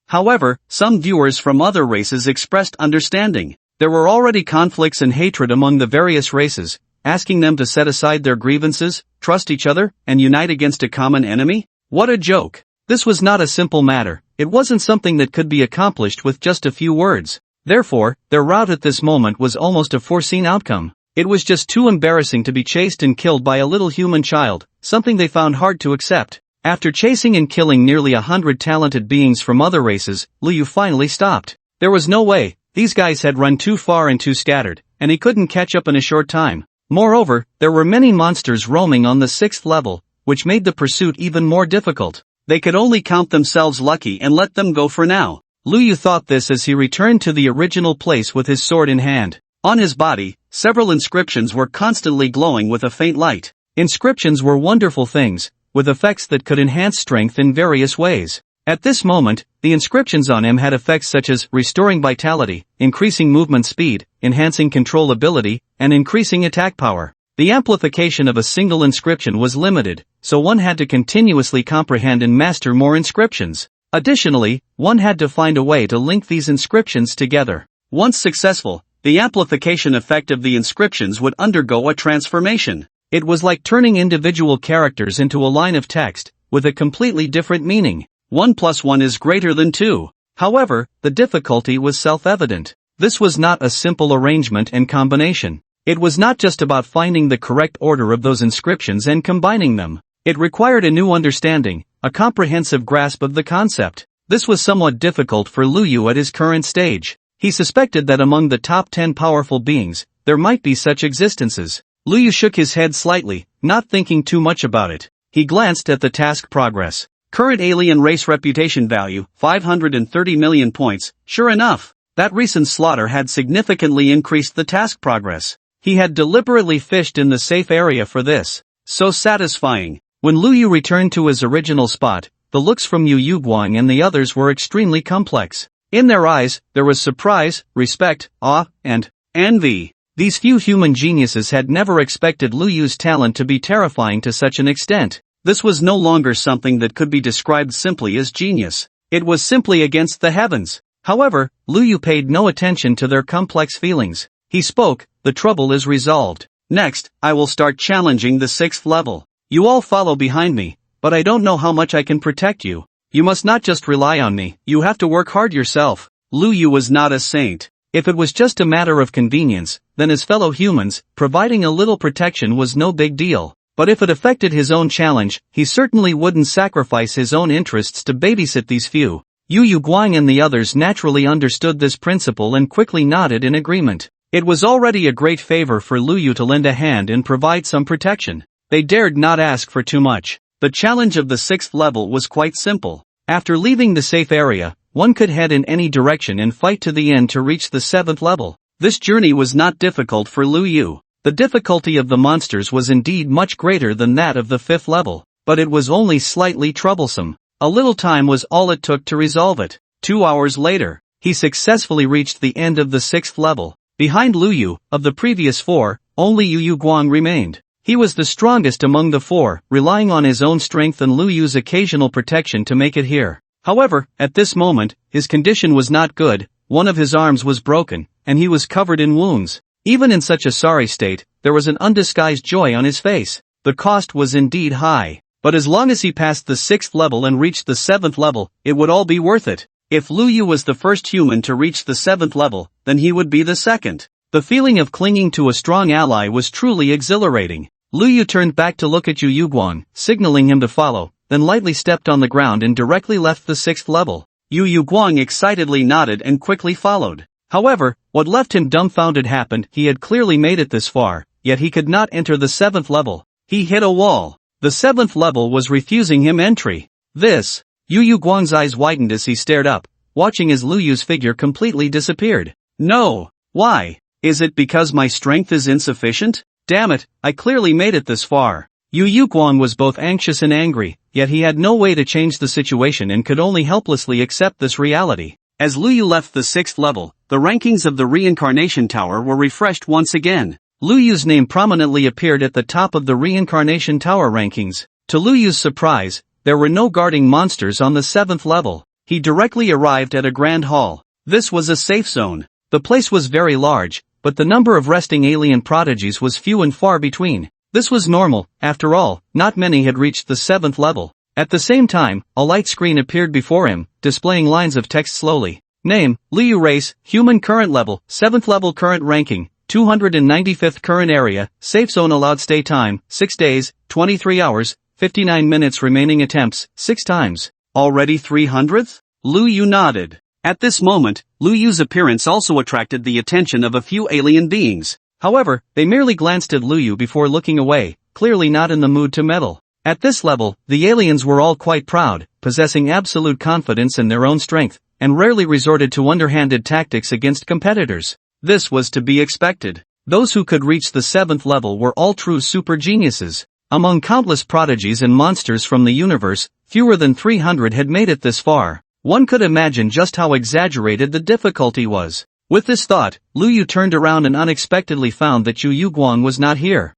However, some viewers from other races expressed understanding. There were already conflicts and hatred among the various races, asking them to set aside their grievances, trust each other, and unite against a common enemy? What a joke. This was not a simple matter. It wasn't something that could be accomplished with just a few words. Therefore, their rout at this moment was almost a foreseen outcome. It was just too embarrassing to be chased and killed by a little human child, something they found hard to accept. After chasing and killing nearly 100 talented beings from other races, Luyu finally stopped. There was no way. These guys had run too far and too scattered, and he couldn't catch up in a short time. Moreover, there were many monsters roaming on the 6th level, which made the pursuit even more difficult. They could only count themselves lucky and let them go for now. Luyu thought this as he returned to the original place with his sword in hand. On his body, several inscriptions were constantly glowing with a faint light. Inscriptions were wonderful things, with effects that could enhance strength in various ways. At this moment, the inscriptions on him had effects such as restoring vitality, increasing movement speed, enhancing controllability, and increasing attack power. The amplification of a single inscription was limited, so one had to continuously comprehend and master more inscriptions. Additionally, one had to find a way to link these inscriptions together. Once successful, the amplification effect of the inscriptions would undergo a transformation. It was like turning individual characters into a line of text, with a completely different meaning. 1 + 1 is greater than 2. However, the difficulty was self-evident. This was not a simple arrangement and combination. It was not just about finding the correct order of those inscriptions and combining them. It required a new understanding, a comprehensive grasp of the concept. This was somewhat difficult for Liu Yu at his current stage. He suspected that among the top 10 powerful beings, there might be such existences. Liu Yu shook his head slightly, not thinking too much about it. He glanced at the task progress. Current alien race reputation value, 530 million points. Sure enough, that recent slaughter had significantly increased the task progress. He had deliberately fished in the safe area for this. So satisfying. When Liu Yu returned to his original spot, the looks from Yu Guang and the others were extremely complex. In their eyes, there was surprise, respect, awe, and envy. These few human geniuses had never expected Liu Yu's talent to be terrifying to such an extent. This was no longer something that could be described simply as genius. It was simply against the heavens. However, Liu Yu paid no attention to their complex feelings. He spoke, "The trouble is resolved. Next, I will start challenging the 6th level. You all follow behind me, but I don't know how much I can protect you. You must not just rely on me, you have to work hard yourself." Liu Yu was not a saint. If it was just a matter of convenience, then as fellow humans, providing a little protection was no big deal. But if it affected his own challenge, he certainly wouldn't sacrifice his own interests to babysit these few. Yu Guang and the others naturally understood this principle and quickly nodded in agreement. It was already a great favor for Liu Yu to lend a hand and provide some protection. They dared not ask for too much. The challenge of the 6th level was quite simple. After leaving the safe area, one could head in any direction and fight to the end to reach the 7th level. This journey was not difficult for Liu Yu. The difficulty of the monsters was indeed much greater than that of the 5th level, but it was only slightly troublesome. A little time was all it took to resolve it. 2 hours later, he successfully reached the end of the 6th level. Behind Liu Yu, of the previous 4, only Yu Guang remained. He was the strongest among the 4, relying on his own strength and Liu Yu's occasional protection to make it here. However, at this moment, his condition was not good. One of his arms was broken, and he was covered in wounds. Even in such a sorry state, there was an undisguised joy on his face. The cost was indeed high, but as long as he passed the 6th level and reached the 7th level, it would all be worth it. If Liu Yu was the first human to reach the 7th level, then he would be the second. The feeling of clinging to a strong ally was truly exhilarating. Liu Yu turned back to look at Yu Guang, signaling him to follow, then lightly stepped on the ground and directly left the 6th level. Yu Guang excitedly nodded and quickly followed. However, what left him dumbfounded happened. He had clearly made it this far, yet he could not enter the 7th level. He hit a wall. The 7th level was refusing him entry. Yu Guang's eyes widened as he stared up, watching as Liu Yu's figure completely disappeared. No. Why? Is it because my strength is insufficient? Damn it, I clearly made it this far. Yu Guang was both anxious and angry, yet he had no way to change the situation and could only helplessly accept this reality. As Liu Yu left the 6th level, the rankings of the Reincarnation Tower were refreshed once again. Liu Yu's name prominently appeared at the top of the Reincarnation Tower rankings. To Liu Yu's surprise, there were no guarding monsters on the 7th level. He directly arrived at a grand hall. This was a safe zone. The place was very large, but the number of resting alien prodigies was few and far between. This was normal, after all, not many had reached the 7th level. At the same time, a light screen appeared before him, displaying lines of text slowly. Name, Liu Yu race, human current level, 7th level current ranking, 295th current area, safe zone allowed stay time, 6 days, 23 hours, 59 minutes remaining attempts, 6 times. Already 300th? Liu Yu nodded. At this moment, Liu Yu's appearance also attracted the attention of a few alien beings. However, they merely glanced at Liu Yu before looking away, clearly not in the mood to meddle. At this level, the aliens were all quite proud, possessing absolute confidence in their own strength, and rarely resorted to underhanded tactics against competitors. This was to be expected. Those who could reach the 7th level were all true super geniuses. Among countless prodigies and monsters from the universe, fewer than 300 had made it this far. One could imagine just how exaggerated the difficulty was. With this thought, Liu Yu turned around and unexpectedly found that Yu Guang was not here.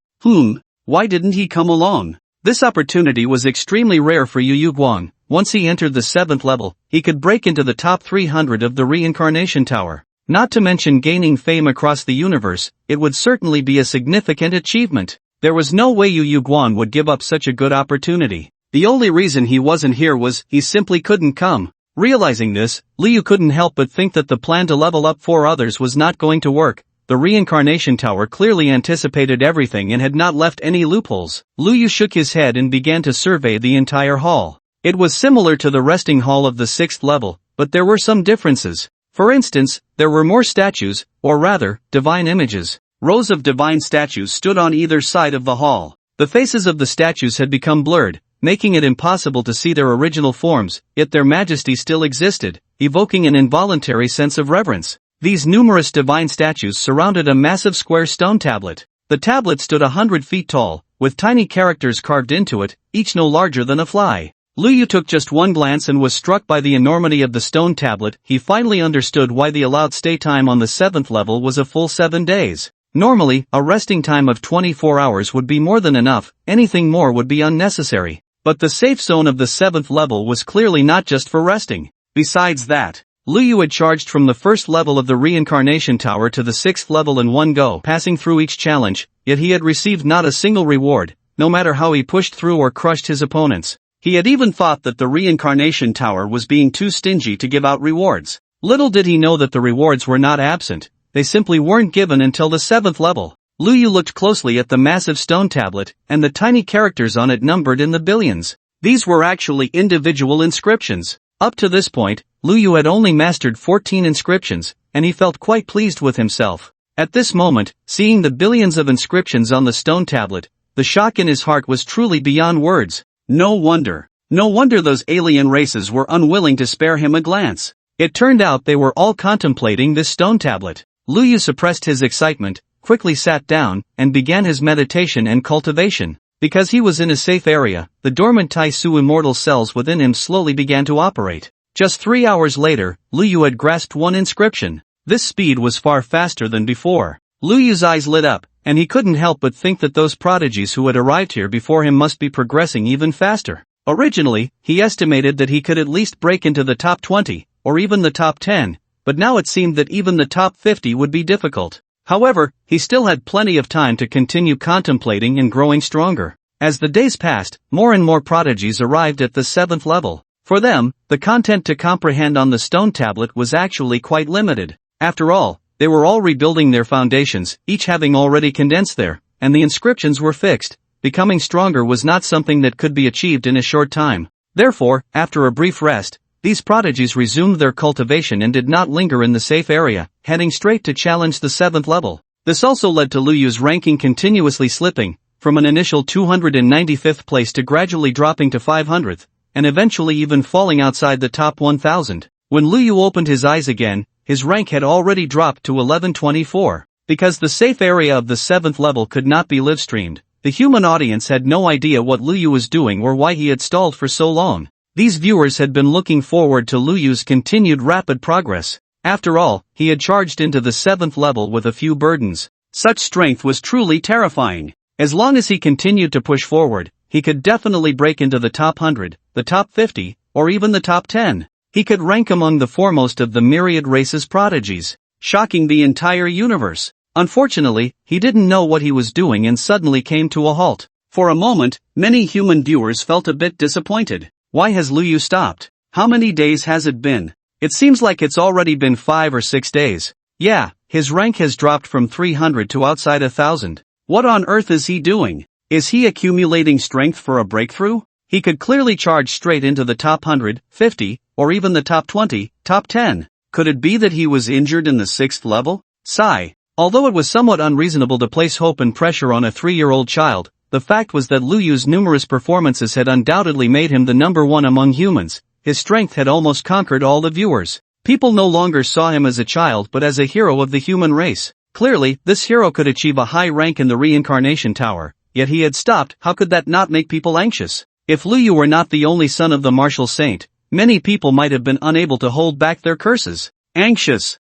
Why didn't he come along? This opportunity was extremely rare for Yu Guang. Once he entered the 7th level, he could break into the top 300 of the Reincarnation Tower. Not to mention gaining fame across the universe, it would certainly be a significant achievement. There was no way Yu Guang would give up such a good opportunity. The only reason he wasn't here was he simply couldn't come. Realizing this, Liu couldn't help but think that the plan to level up 4 others was not going to work. The reincarnation tower clearly anticipated everything and had not left any loopholes. Liu shook his head and began to survey the entire hall. It was similar to the resting hall of the 6th level, but there were some differences. For instance, there were more statues, or rather, divine images. Rows of divine statues stood on either side of the hall. The faces of the statues had become blurred, making it impossible to see their original forms, yet their majesty still existed, evoking an involuntary sense of reverence. These numerous divine statues surrounded a massive square stone tablet. The tablet stood 100 feet tall, with tiny characters carved into it, each no larger than a fly. Liu took just one glance and was struck by the enormity of the stone tablet. He finally understood why the allowed stay time on the 7th level was a full 7 days. Normally, a resting time of 24 hours would be more than enough, anything more would be unnecessary. But the safe zone of the 7th level was clearly not just for resting. Besides that, Liu had charged from the 1st level of the reincarnation tower to the 6th level in one go, passing through each challenge, yet he had received not a single reward, no matter how he pushed through or crushed his opponents. He had even thought that the reincarnation tower was being too stingy to give out rewards. Little did he know that the rewards were not absent. They simply weren't given until the 7th level. Liu looked closely at the massive stone tablet, and the tiny characters on it numbered in the billions. These were actually individual inscriptions. Up to this point, Liu had only mastered 14 inscriptions, and he felt quite pleased with himself. At this moment, seeing the billions of inscriptions on the stone tablet, the shock in his heart was truly beyond words. No wonder those alien races were unwilling to spare him a glance. It turned out they were all contemplating this stone tablet. Liu suppressed his excitement, quickly sat down, and began his meditation and cultivation. Because he was in a safe area, the dormant Tai Su immortal cells within him slowly began to operate. Just 3 hours later, Liu had grasped one inscription. This speed was far faster than before. Liu's eyes lit up, and he couldn't help but think that those prodigies who had arrived here before him must be progressing even faster. Originally, he estimated that he could at least break into the top 20, or even the top 10, but now it seemed that even the top 50 would be difficult. However, he still had plenty of time to continue contemplating and growing stronger. As the days passed, more and more prodigies arrived at the 7th level. For them, the content to comprehend on the stone tablet was actually quite limited. After all, they were all rebuilding their foundations, each having already condensed there, and the inscriptions were fixed. Becoming stronger was not something that could be achieved in a short time. Therefore, after a brief rest, these prodigies resumed their cultivation and did not linger in the safe area, heading straight to challenge the 7th level. This also led to Liu's ranking continuously slipping, from an initial 295th place to gradually dropping to 500th, and eventually even falling outside the top 1000. When Liu opened his eyes again, his rank had already dropped to 1124. Because the safe area of the 7th level could not be live-streamed, the human audience had no idea what Liu was doing or why he had stalled for so long. These viewers had been looking forward to Liu's continued rapid progress. After all, he had charged into the 7th level with a few burdens. Such strength was truly terrifying. As long as he continued to push forward, he could definitely break into the top 100, the top 50, or even the top 10. He could rank among the foremost of the myriad races prodigies, shocking the entire universe. Unfortunately, he didn't know what he was doing and suddenly came to a halt. For a moment, many human viewers felt a bit disappointed. Why has Liu stopped? How many days has it been? It seems like it's already been 5 or 6 days. Yeah, his rank has dropped from 300 to outside 1000. What on earth is he doing? Is he accumulating strength for a breakthrough? He could clearly charge straight into the top 100, 50, or even the top 20, top 10. Could it be that he was injured in the 6th level? Sigh. Although it was somewhat unreasonable to place hope and pressure on a 3-year-old child, the fact was that Liu's numerous performances had undoubtedly made him the number one among humans. His strength had almost conquered all the viewers. People no longer saw him as a child but as a hero of the human race. Clearly, this hero could achieve a high rank in the reincarnation tower, yet he had stopped. How could that not make people anxious? If Liu were not the only son of the martial saint, many people might have been unable to hold back their curses. Anxious.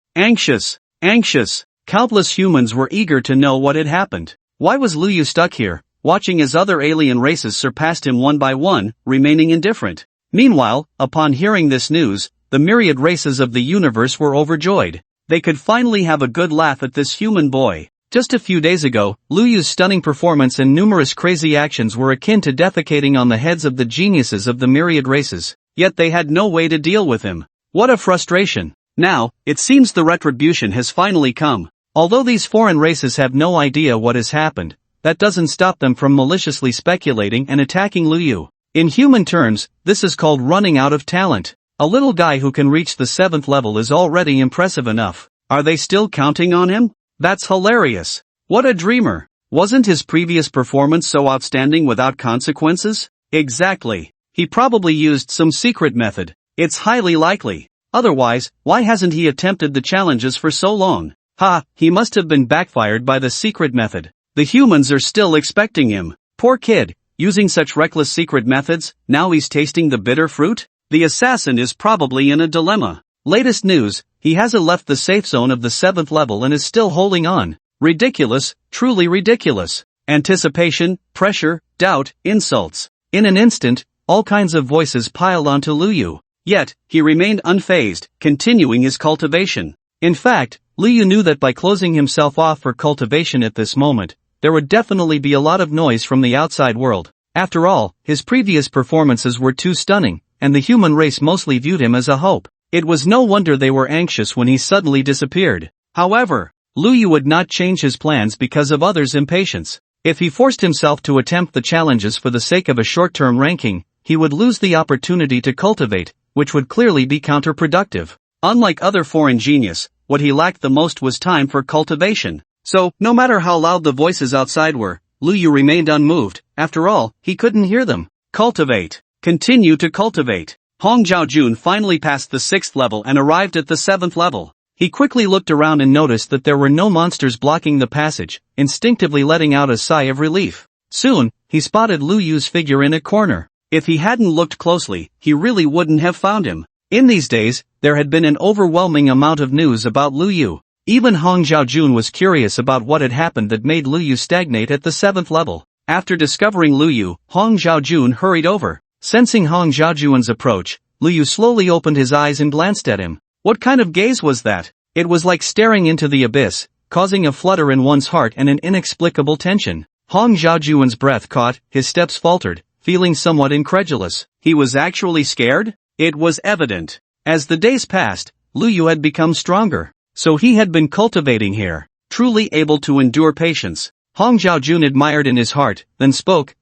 Countless humans were eager to know what had happened. Why was Liu stuck here, watching as other alien races surpassed him one by one, remaining indifferent? Meanwhile, upon hearing this news, the myriad races of the universe were overjoyed. They could finally have a good laugh at this human boy. Just a few days ago, Liu's stunning performance and numerous crazy actions were akin to defecating on the heads of the geniuses of the myriad races. yet they had no way to deal with him. What a frustration. Now, it seems the retribution has finally come. Although these foreign races have no idea what has happened, that doesn't stop them from maliciously speculating and attacking Luyu. In human terms, this is called running out of talent. A little guy who can reach the 7th level is already impressive enough. Are they still counting on him? That's hilarious. What a dreamer. Wasn't his previous performance so outstanding without consequences? Exactly. He probably used some secret method. It's highly likely. Otherwise, why hasn't he attempted the challenges for so long? He must have been backfired by the secret method. The humans are still expecting him. Poor kid, using such reckless secret methods, now he's tasting the bitter fruit? The assassin is probably in a dilemma. Latest news, he hasn't left the safe zone of the 7th level and is still holding on. Ridiculous, truly ridiculous. Anticipation, pressure, doubt, insults. In an instant, all kinds of voices piled onto Luyu. Yet, he remained unfazed, continuing his cultivation. In fact, Luyu knew that by closing himself off for cultivation at this moment, there would definitely be a lot of noise from the outside world. After all, his previous performances were too stunning, and the human race mostly viewed him as a hope. It was no wonder they were anxious when he suddenly disappeared. However, Luyu would not change his plans because of others' impatience. If he forced himself to attempt the challenges for the sake of a short-term ranking, he would lose the opportunity to cultivate, which would clearly be counterproductive. Unlike other foreign genius, what he lacked the most was time for cultivation. So, no matter how loud the voices outside were, Luyu remained unmoved. After all, he couldn't hear them. Cultivate. Continue to cultivate. Hong Zhaojun finally passed the 6th level and arrived at the 7th level. He quickly looked around and noticed that there were no monsters blocking the passage, instinctively letting out a sigh of relief. Soon, he spotted Luyu's figure in a corner. If he hadn't looked closely, he really wouldn't have found him. In these days, there had been an overwhelming amount of news about Luyu. Even Hong Zhaojun was curious about what had happened that made Luyu stagnate at the 7th level. After discovering Luyu, Hong Zhaojun hurried over. Sensing Hong Zhaojun's approach, Luyu slowly opened his eyes and glanced at him. What kind of gaze was that? It was like staring into the abyss, causing a flutter in one's heart and an inexplicable tension. Hong Zhaojun's breath caught, his steps faltered, feeling somewhat incredulous. He was actually scared? It was evident. As the days passed, Luyu had become stronger. So he had been cultivating here, truly able to endure patience. Hong Zhaojun admired in his heart, then spoke,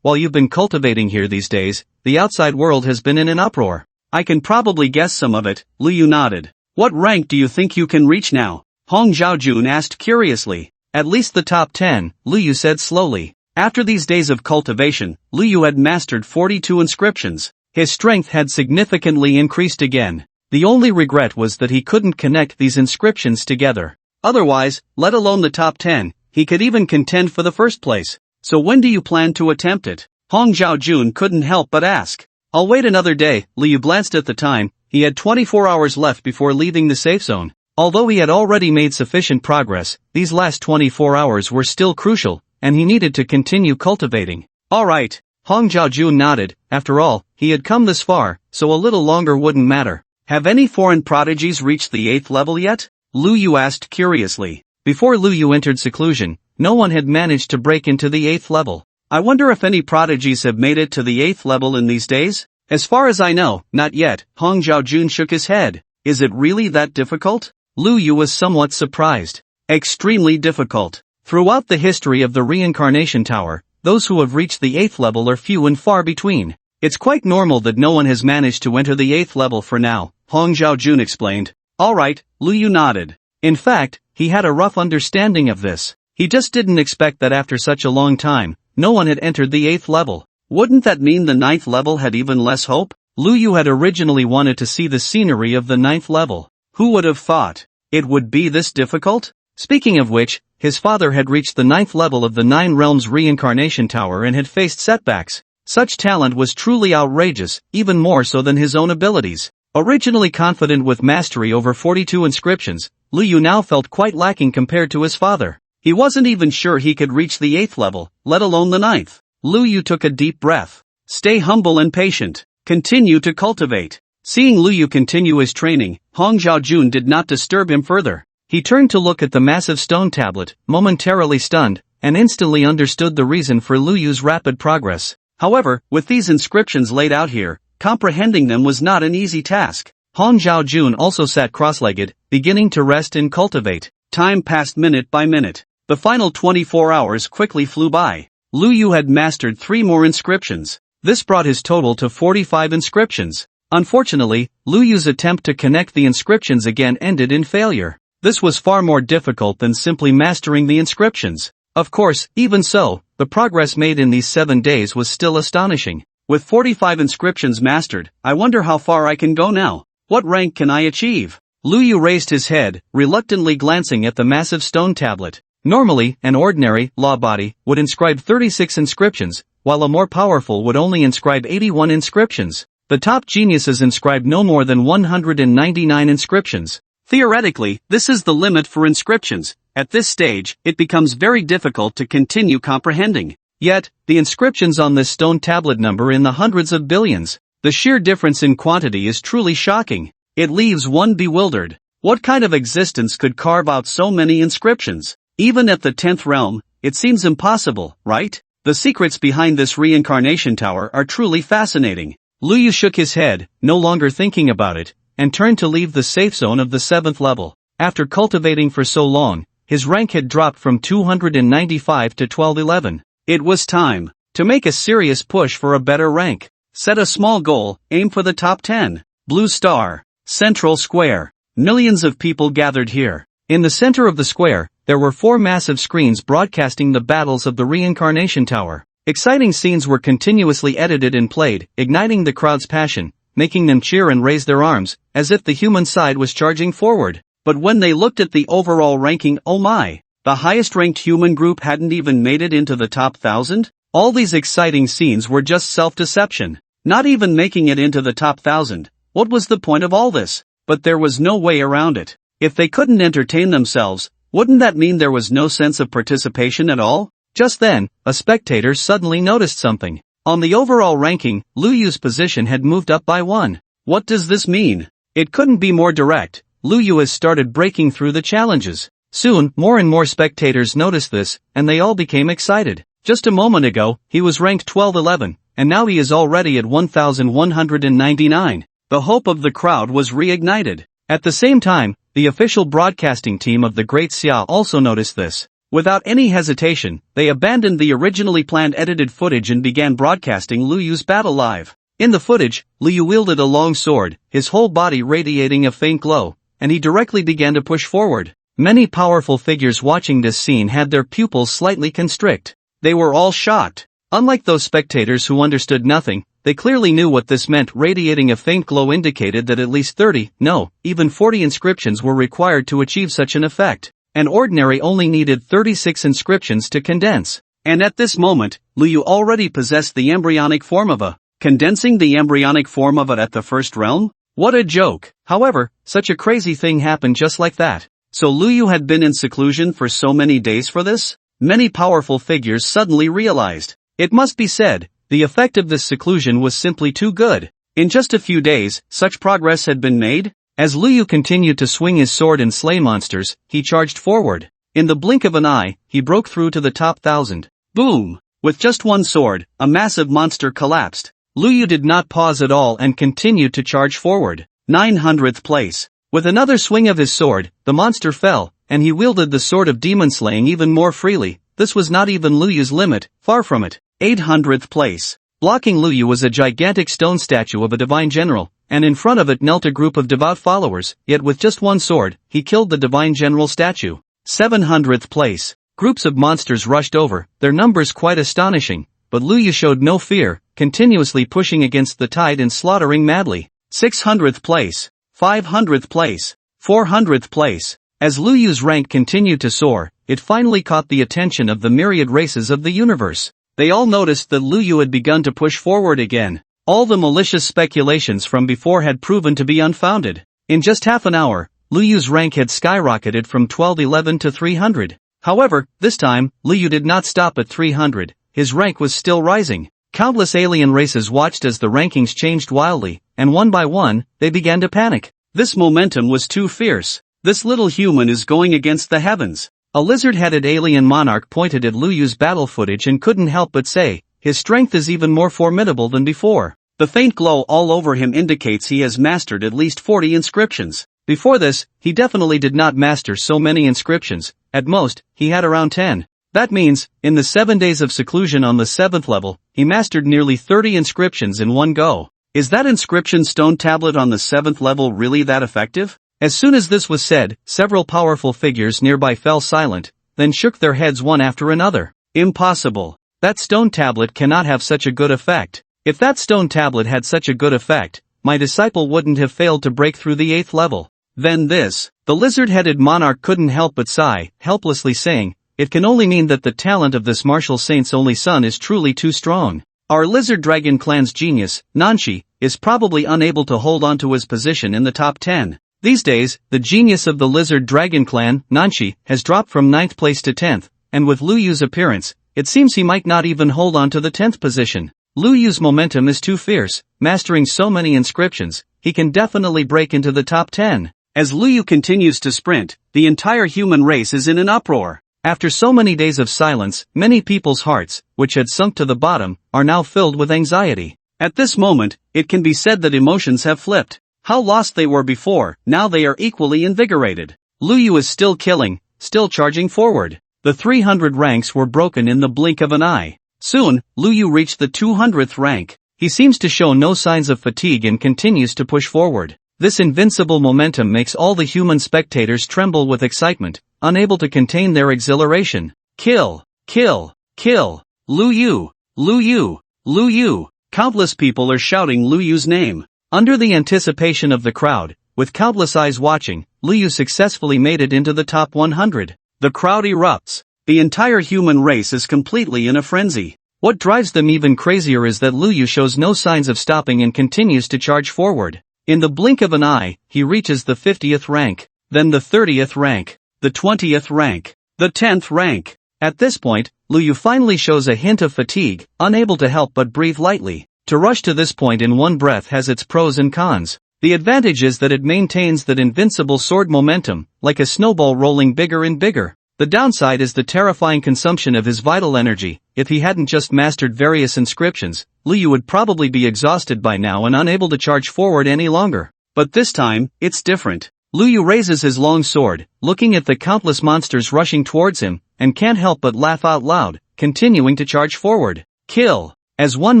while you've been cultivating here these days, the outside world has been in an uproar. I can probably guess some of it. Luyu nodded. What rank do you think you can reach now? Hong Zhaojun asked curiously. At least the top 10, Luyu said slowly. After these days of cultivation, Luyu had mastered 42 inscriptions. His strength had significantly increased again. The only regret was that he couldn't connect these inscriptions together. Otherwise, let alone the top 10, he could even contend for the first place. So when do you plan to attempt it? Hong Zhaojun couldn't help but ask. I'll wait another day. Luyu glanced at the time. He had 24 hours left before leaving the safe zone. Although he had already made sufficient progress, these last 24 hours were still crucial, and he needed to continue cultivating. Alright. Hong Zhaojun nodded. After all, he had come this far, so a little longer wouldn't matter. Have any foreign prodigies reached the 8th level yet? Luyu asked curiously. Before Luyu entered seclusion, no one had managed to break into the 8th level. I wonder if any prodigies have made it to the 8th level in these days? As far as I know, not yet. Hong Zhaojun shook his head. Is it really that difficult? Luyu was somewhat surprised. Extremely difficult. Throughout the history of the Reincarnation Tower, those who have reached the 8th level are few and far between. It's quite normal that no one has managed to enter the 8th level for now, Hong Zhaojun explained. Alright, Luyu nodded. In fact, he had a rough understanding of this. He just didn't expect that after such a long time, no one had entered the 8th level. Wouldn't that mean the 9th level had even less hope? Luyu had originally wanted to see the scenery of the 9th level. Who would have thought it would be this difficult? Speaking of which, his father had reached the 9th level of the 9 Realms Reincarnation Tower and had faced setbacks. Such talent was truly outrageous, even more so than his own abilities. Originally confident with mastery over 42 inscriptions, Luyu now felt quite lacking compared to his father. He wasn't even sure he could reach the 8th level, let alone the 9th. Luyu took a deep breath. Stay humble and patient. Continue to cultivate. Seeing Luyu continue his training, Hong Zhaojun did not disturb him further. He turned to look at the massive stone tablet, momentarily stunned, and instantly understood the reason for Luyu's rapid progress. However, with these inscriptions laid out here, Comprehending them was not an easy task. Han Zhaojun also sat cross-legged, beginning to rest and cultivate. Time passed minute by minute. The final 24 hours quickly flew by. Lu Yu had mastered 3 more inscriptions. This brought his total to 45 inscriptions. Unfortunately, Lu Yu's attempt to connect the inscriptions again ended in failure. This was far more difficult than simply mastering the inscriptions. Of course, even so, the progress made in these 7 days was still astonishing. With 45 inscriptions mastered, I wonder how far I can go now. What rank can I achieve? Lu Yu raised his head, reluctantly glancing at the massive stone tablet. Normally, an ordinary, law body, would inscribe 36 inscriptions, while a more powerful would only inscribe 81 inscriptions. The top geniuses inscribe no more than 199 inscriptions. Theoretically, this is the limit for inscriptions. At this stage, it becomes very difficult to continue comprehending. Yet, the inscriptions on this stone tablet number in the hundreds of billions. The sheer difference in quantity is truly shocking. It leaves one bewildered. What kind of existence could carve out so many inscriptions? Even at the 10th realm, it seems impossible, right? The secrets behind this reincarnation tower are truly fascinating. Lu Yu shook his head, no longer thinking about it, and turned to leave the safe zone of the 7th level. After cultivating for so long, his rank had dropped from 295 to 1211. It was time to make a serious push for a better rank. Set a small goal, aim for the top 10. Blue Star, Central Square. Millions of people gathered here. In the center of the square, there were 4 massive screens broadcasting the battles of the reincarnation tower. Exciting scenes were continuously edited and played, igniting the crowd's passion, making them cheer and raise their arms, as if the human side was charging forward. But when they looked at the overall ranking, oh my! The highest-ranked human group hadn't even made it into the top 1,000? All these exciting scenes were just self-deception. Not even making it into the top 1,000. What was the point of all this? But there was no way around it. If they couldn't entertain themselves, wouldn't that mean there was no sense of participation at all? Just then, a spectator suddenly noticed something. On the overall ranking, Lu Yu's position had moved up by 1. What does this mean? It couldn't be more direct. Lu Yu has started breaking through the challenges. Soon, more and more spectators noticed this, and they all became excited. Just a moment ago, he was ranked 1211, and now he is already at 1199. The hope of the crowd was reignited. At the same time, the official broadcasting team of the Great Xia also noticed this. Without any hesitation, they abandoned the originally planned edited footage and began broadcasting Lu Yu's battle live. In the footage, Lu Yu wielded a long sword, his whole body radiating a faint glow, and he directly began to push forward. Many powerful figures watching this scene had their pupils slightly constrict. They were all shocked. Unlike those spectators who understood nothing, they clearly knew what this meant. Radiating a faint glow indicated that at least 30, no, even 40 inscriptions were required to achieve such an effect. An ordinary only needed 36 inscriptions to condense. And at this moment, Lu Yu already possessed the embryonic form of a. Condensing the embryonic form of it at the 1st realm? What a joke! However, such a crazy thing happened just like that. So Lu Yu had been in seclusion for so many days for this? Many powerful figures suddenly realized. It must be said, the effect of this seclusion was simply too good. In just a few days, such progress had been made? As Lu Yu continued to swing his sword and slay monsters, he charged forward. In the blink of an eye, he broke through to the top 1,000. Boom! With just one sword, a massive monster collapsed. Lu Yu did not pause at all and continued to charge forward. 900th place. With another swing of his sword, the monster fell, and he wielded the sword of demon slaying even more freely. This was not even Lu Yu's limit, far from it. 800th place. Blocking Lu Yu was a gigantic stone statue of a divine general, and in front of it knelt a group of devout followers, yet with just one sword, he killed the divine general statue. 700th place. Groups of monsters rushed over, their numbers quite astonishing, but Lu Yu showed no fear, continuously pushing against the tide and slaughtering madly. 600th place. 500th place. 400th place. As Lu Yu's rank continued to soar, it finally caught the attention of the myriad races of the universe. They all noticed that Lu Yu had begun to push forward again. All the malicious speculations from before had proven to be unfounded. In just half an hour, Lu Yu's rank had skyrocketed from 1211 to 300. However, this time, Lu Yu did not stop at 300, his rank was still rising. Countless alien races watched as the rankings changed wildly, and one by one, they began to panic. This momentum was too fierce. This little human is going against the heavens. A lizard-headed alien monarch pointed at Lu Yu's battle footage and couldn't help but say, his strength is even more formidable than before. The faint glow all over him indicates he has mastered at least 40 inscriptions. Before this, he definitely did not master so many inscriptions. At most, he had around 10. That means, in the 7 days of seclusion on the 7th level, he mastered nearly 30 inscriptions in one go. Is that inscription stone tablet on the 7th level really that effective? As soon as this was said, several powerful figures nearby fell silent, then shook their heads one after another. Impossible. That stone tablet cannot have such a good effect. If that stone tablet had such a good effect, my disciple wouldn't have failed to break through the 8th level. Then this. The lizard-headed monarch couldn't help but sigh, helplessly saying, it can only mean that the talent of this martial saint's only son is truly too strong. Our lizard dragon clan's genius, Nanshi, is probably unable to hold on to his position in the top 10. These days, the genius of the lizard dragon clan, Nanshi, has dropped from 9th place to 10th, and with Lu Yu's appearance, it seems he might not even hold on to the 10th position. Lu Yu's momentum is too fierce, mastering so many inscriptions, he can definitely break into the top 10. As Lu Yu continues to sprint, the entire human race is in an uproar. After so many days of silence, many people's hearts, which had sunk to the bottom, are now filled with anxiety. At this moment, it can be said that emotions have flipped. How lost they were before, now they are equally invigorated. Lu Yu is still killing, still charging forward. The 300 ranks were broken in the blink of an eye. Soon, Lu Yu reached the 200th rank. He seems to show no signs of fatigue and continues to push forward. This invincible momentum makes all the human spectators tremble with excitement, unable to contain their exhilaration. Kill! Kill! Kill! Lu Yu! Lu Yu! Lu Yu! Countless people are shouting Lu Yu's name. Under the anticipation of the crowd, with countless eyes watching, Lu Yu successfully made it into the top 100. The crowd erupts. The entire human race is completely in a frenzy. What drives them even crazier is that Lu Yu shows no signs of stopping and continues to charge forward. In the blink of an eye, he reaches the 50th rank, then the 30th rank, the 20th rank, the 10th rank. At this point, Lu Yu finally shows a hint of fatigue, unable to help but breathe lightly. To rush to this point in one breath has its pros and cons. The advantage is that it maintains that invincible sword momentum, like a snowball rolling bigger and bigger. The downside is the terrifying consumption of his vital energy. If he hadn't just mastered various inscriptions, Lu Yu would probably be exhausted by now and unable to charge forward any longer. But this time, it's different. Lu Yu raises his long sword, looking at the countless monsters rushing towards him, and can't help but laugh out loud, continuing to charge forward. Kill! As one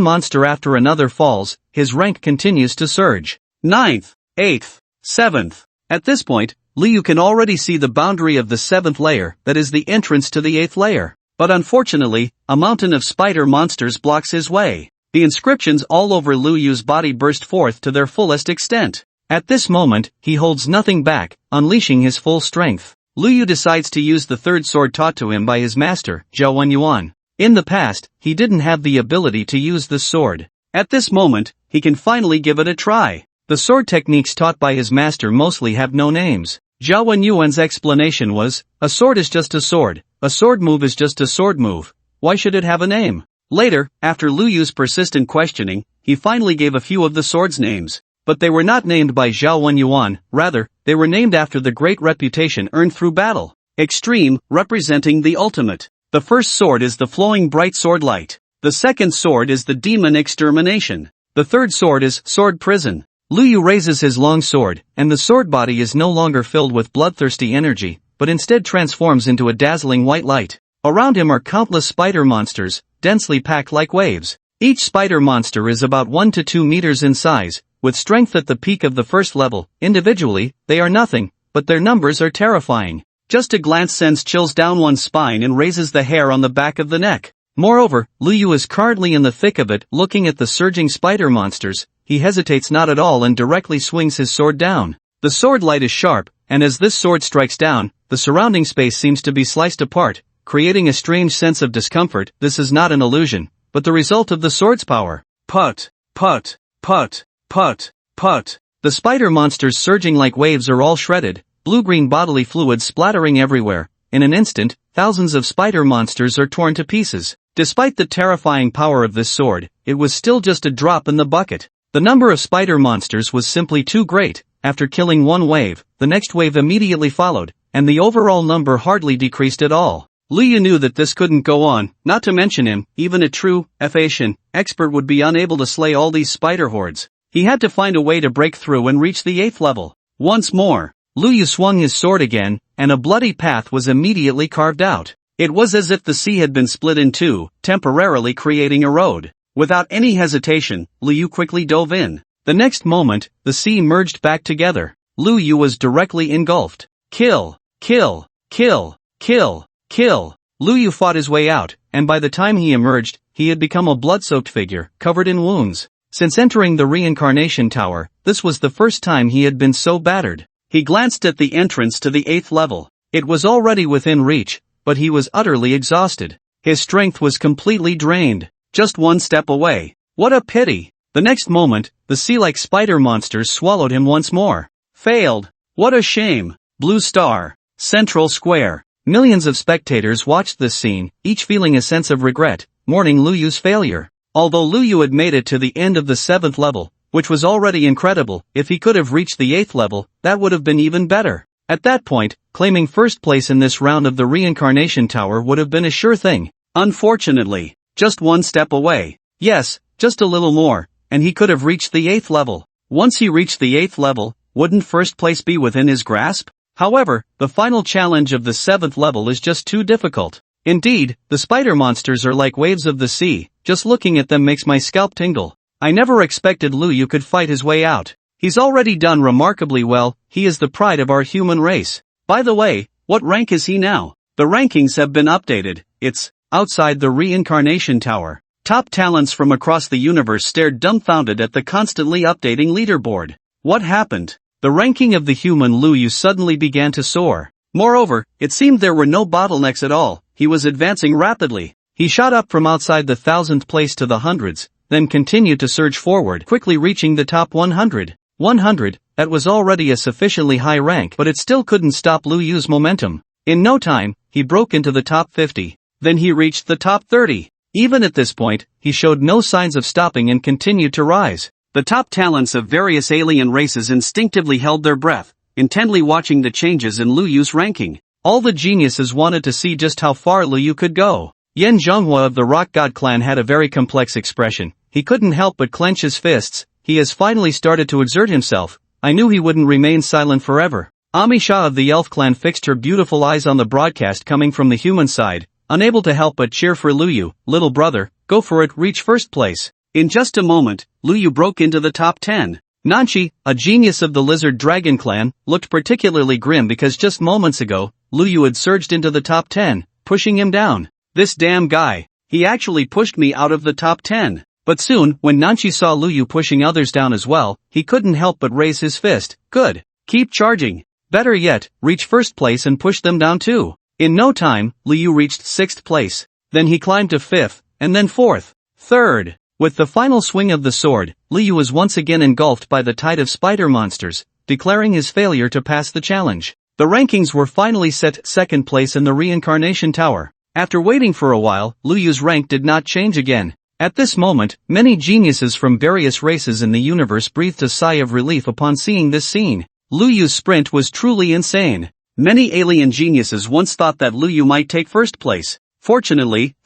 monster after another falls, his rank continues to surge. 9th, 8th, 7th. At this point, Lu Yu can already see the boundary of the 7th layer, that is the entrance to the 8th layer. But unfortunately, a mountain of spider monsters blocks his way. The inscriptions all over Lu Yu's body burst forth to their fullest extent. At this moment, he holds nothing back, unleashing his full strength. Lu Yu decides to use the third sword taught to him by his master, Zhao Wenyuan. In the past, he didn't have the ability to use this sword. At this moment, he can finally give it a try. The sword techniques taught by his master mostly have no names. Zhao Wenyuan's explanation was, a sword is just a sword move is just a sword move. Why should it have a name? Later, after Lu Yu's persistent questioning, he finally gave a few of the swords names. But they were not named by Zhao Wenyuan, rather, they were named after the great reputation earned through battle. Extreme, representing the ultimate. The first sword is the flowing bright sword light. The second sword is the demon extermination. The third sword is sword prison. Lu Yu raises his long sword, and the sword body is no longer filled with bloodthirsty energy, but instead transforms into a dazzling white light. Around him are countless spider monsters, densely packed like waves. Each spider monster is about 1 to 2 meters in size, with strength at the peak of the first level. Individually, they are nothing, but their numbers are terrifying. Just a glance sends chills down one's spine and raises the hair on the back of the neck. Moreover, Lu Yu is currently in the thick of it, looking at the surging spider monsters. He hesitates not at all and directly swings his sword down. The sword light is sharp, and as this sword strikes down, the surrounding space seems to be sliced apart, creating a strange sense of discomfort. This is not an illusion, but the result of the sword's power. Put, put, put, put, put. The spider monsters surging like waves are all shredded, blue-green bodily fluids splattering everywhere. In an instant, thousands of spider monsters are torn to pieces. Despite the terrifying power of this sword, it was still just a drop in the bucket. The number of spider monsters was simply too great. After killing one wave, the next wave immediately followed, and the overall number hardly decreased at all. Lu Yu knew that this couldn't go on, not to mention him, even a true, Asian expert would be unable to slay all these spider hordes. He had to find a way to break through and reach the 8th level. Once more, Lu Yu swung his sword again, and a bloody path was immediately carved out. It was as if the sea had been split in two, temporarily creating a road. Without any hesitation, Lu Yu quickly dove in. The next moment, the sea merged back together. Lu Yu was directly engulfed. Kill, kill, kill, kill, kill. Lu Yu fought his way out, and by the time he emerged, he had become a blood-soaked figure, covered in wounds. Since entering the reincarnation tower, this was the first time he had been so battered. He glanced at the entrance to the 8th level. It was already within reach, but he was utterly exhausted. His strength was completely drained. Just one step away. What a pity! The next moment, the sea-like spider monsters swallowed him once more. Failed. What a shame. Blue Star. Central Square. Millions of spectators watched this scene, each feeling a sense of regret, mourning Lu Yu's failure. Although Lu Yu had made it to the end of the 7th level, which was already incredible, if he could have reached the 8th level, that would have been even better. At that point, claiming first place in this round of the reincarnation tower would have been a sure thing. Unfortunately, just one step away. Yes, just a little more, and he could have reached the 8th level. Once he reached the 8th level, wouldn't first place be within his grasp? However, the final challenge of the 7th level is just too difficult. Indeed, the spider monsters are like waves of the sea, just looking at them makes my scalp tingle. I never expected Lu Yu could fight his way out. He's already done remarkably well, he is the pride of our human race. By the way, what rank is he now? The rankings have been updated, it's outside the reincarnation tower. Top talents from across the universe stared dumbfounded at the constantly updating leaderboard. What happened? The ranking of the human Lu Yu suddenly began to soar. Moreover, it seemed there were no bottlenecks at all, he was advancing rapidly. He shot up from outside the 1000th place to the hundreds, then continued to surge forward, quickly reaching the top 100. 100, that was already a sufficiently high rank, but it still couldn't stop Lu Yu's momentum. In no time, he broke into the top 50. Then he reached the top 30. Even at this point, he showed no signs of stopping and continued to rise. The top talents of various alien races instinctively held their breath, intently watching the changes in Lu Yu's ranking. All the geniuses wanted to see just how far Lu Yu could go. Yen Zhonghua of the Rock God clan had a very complex expression. He couldn't help but clench his fists. He has finally started to exert himself. I knew he wouldn't remain silent forever. Ami Shah of the Elf clan fixed her beautiful eyes on the broadcast coming from the human side, unable to help but cheer for Lu Yu. Little brother, go for it, reach first place. In just a moment, Lu Yu broke into the top 10. Nanchi, a genius of the Lizard Dragon clan, looked particularly grim because just moments ago, Lu Yu had surged into the top 10, pushing him down. This damn guy. He actually pushed me out of the top 10. But soon, when Nanchi saw Lu Yu pushing others down as well, he couldn't help but raise his fist. Good. Keep charging. Better yet, reach first place and push them down too. In no time, Lu Yu reached 6th place. Then he climbed to 5th, and then 4th. 3rd. With the final swing of the sword, Lu Yu was once again engulfed by the tide of spider monsters, declaring his failure to pass the challenge. The rankings were finally set 2nd place in the reincarnation tower. After waiting for a while, Lu Yu's rank did not change again. At this moment, many geniuses from various races in the universe breathed a sigh of relief upon seeing this scene. Lu Yu's sprint was truly insane. Many alien geniuses once thought that Lu Yu might take first place. Fortunately,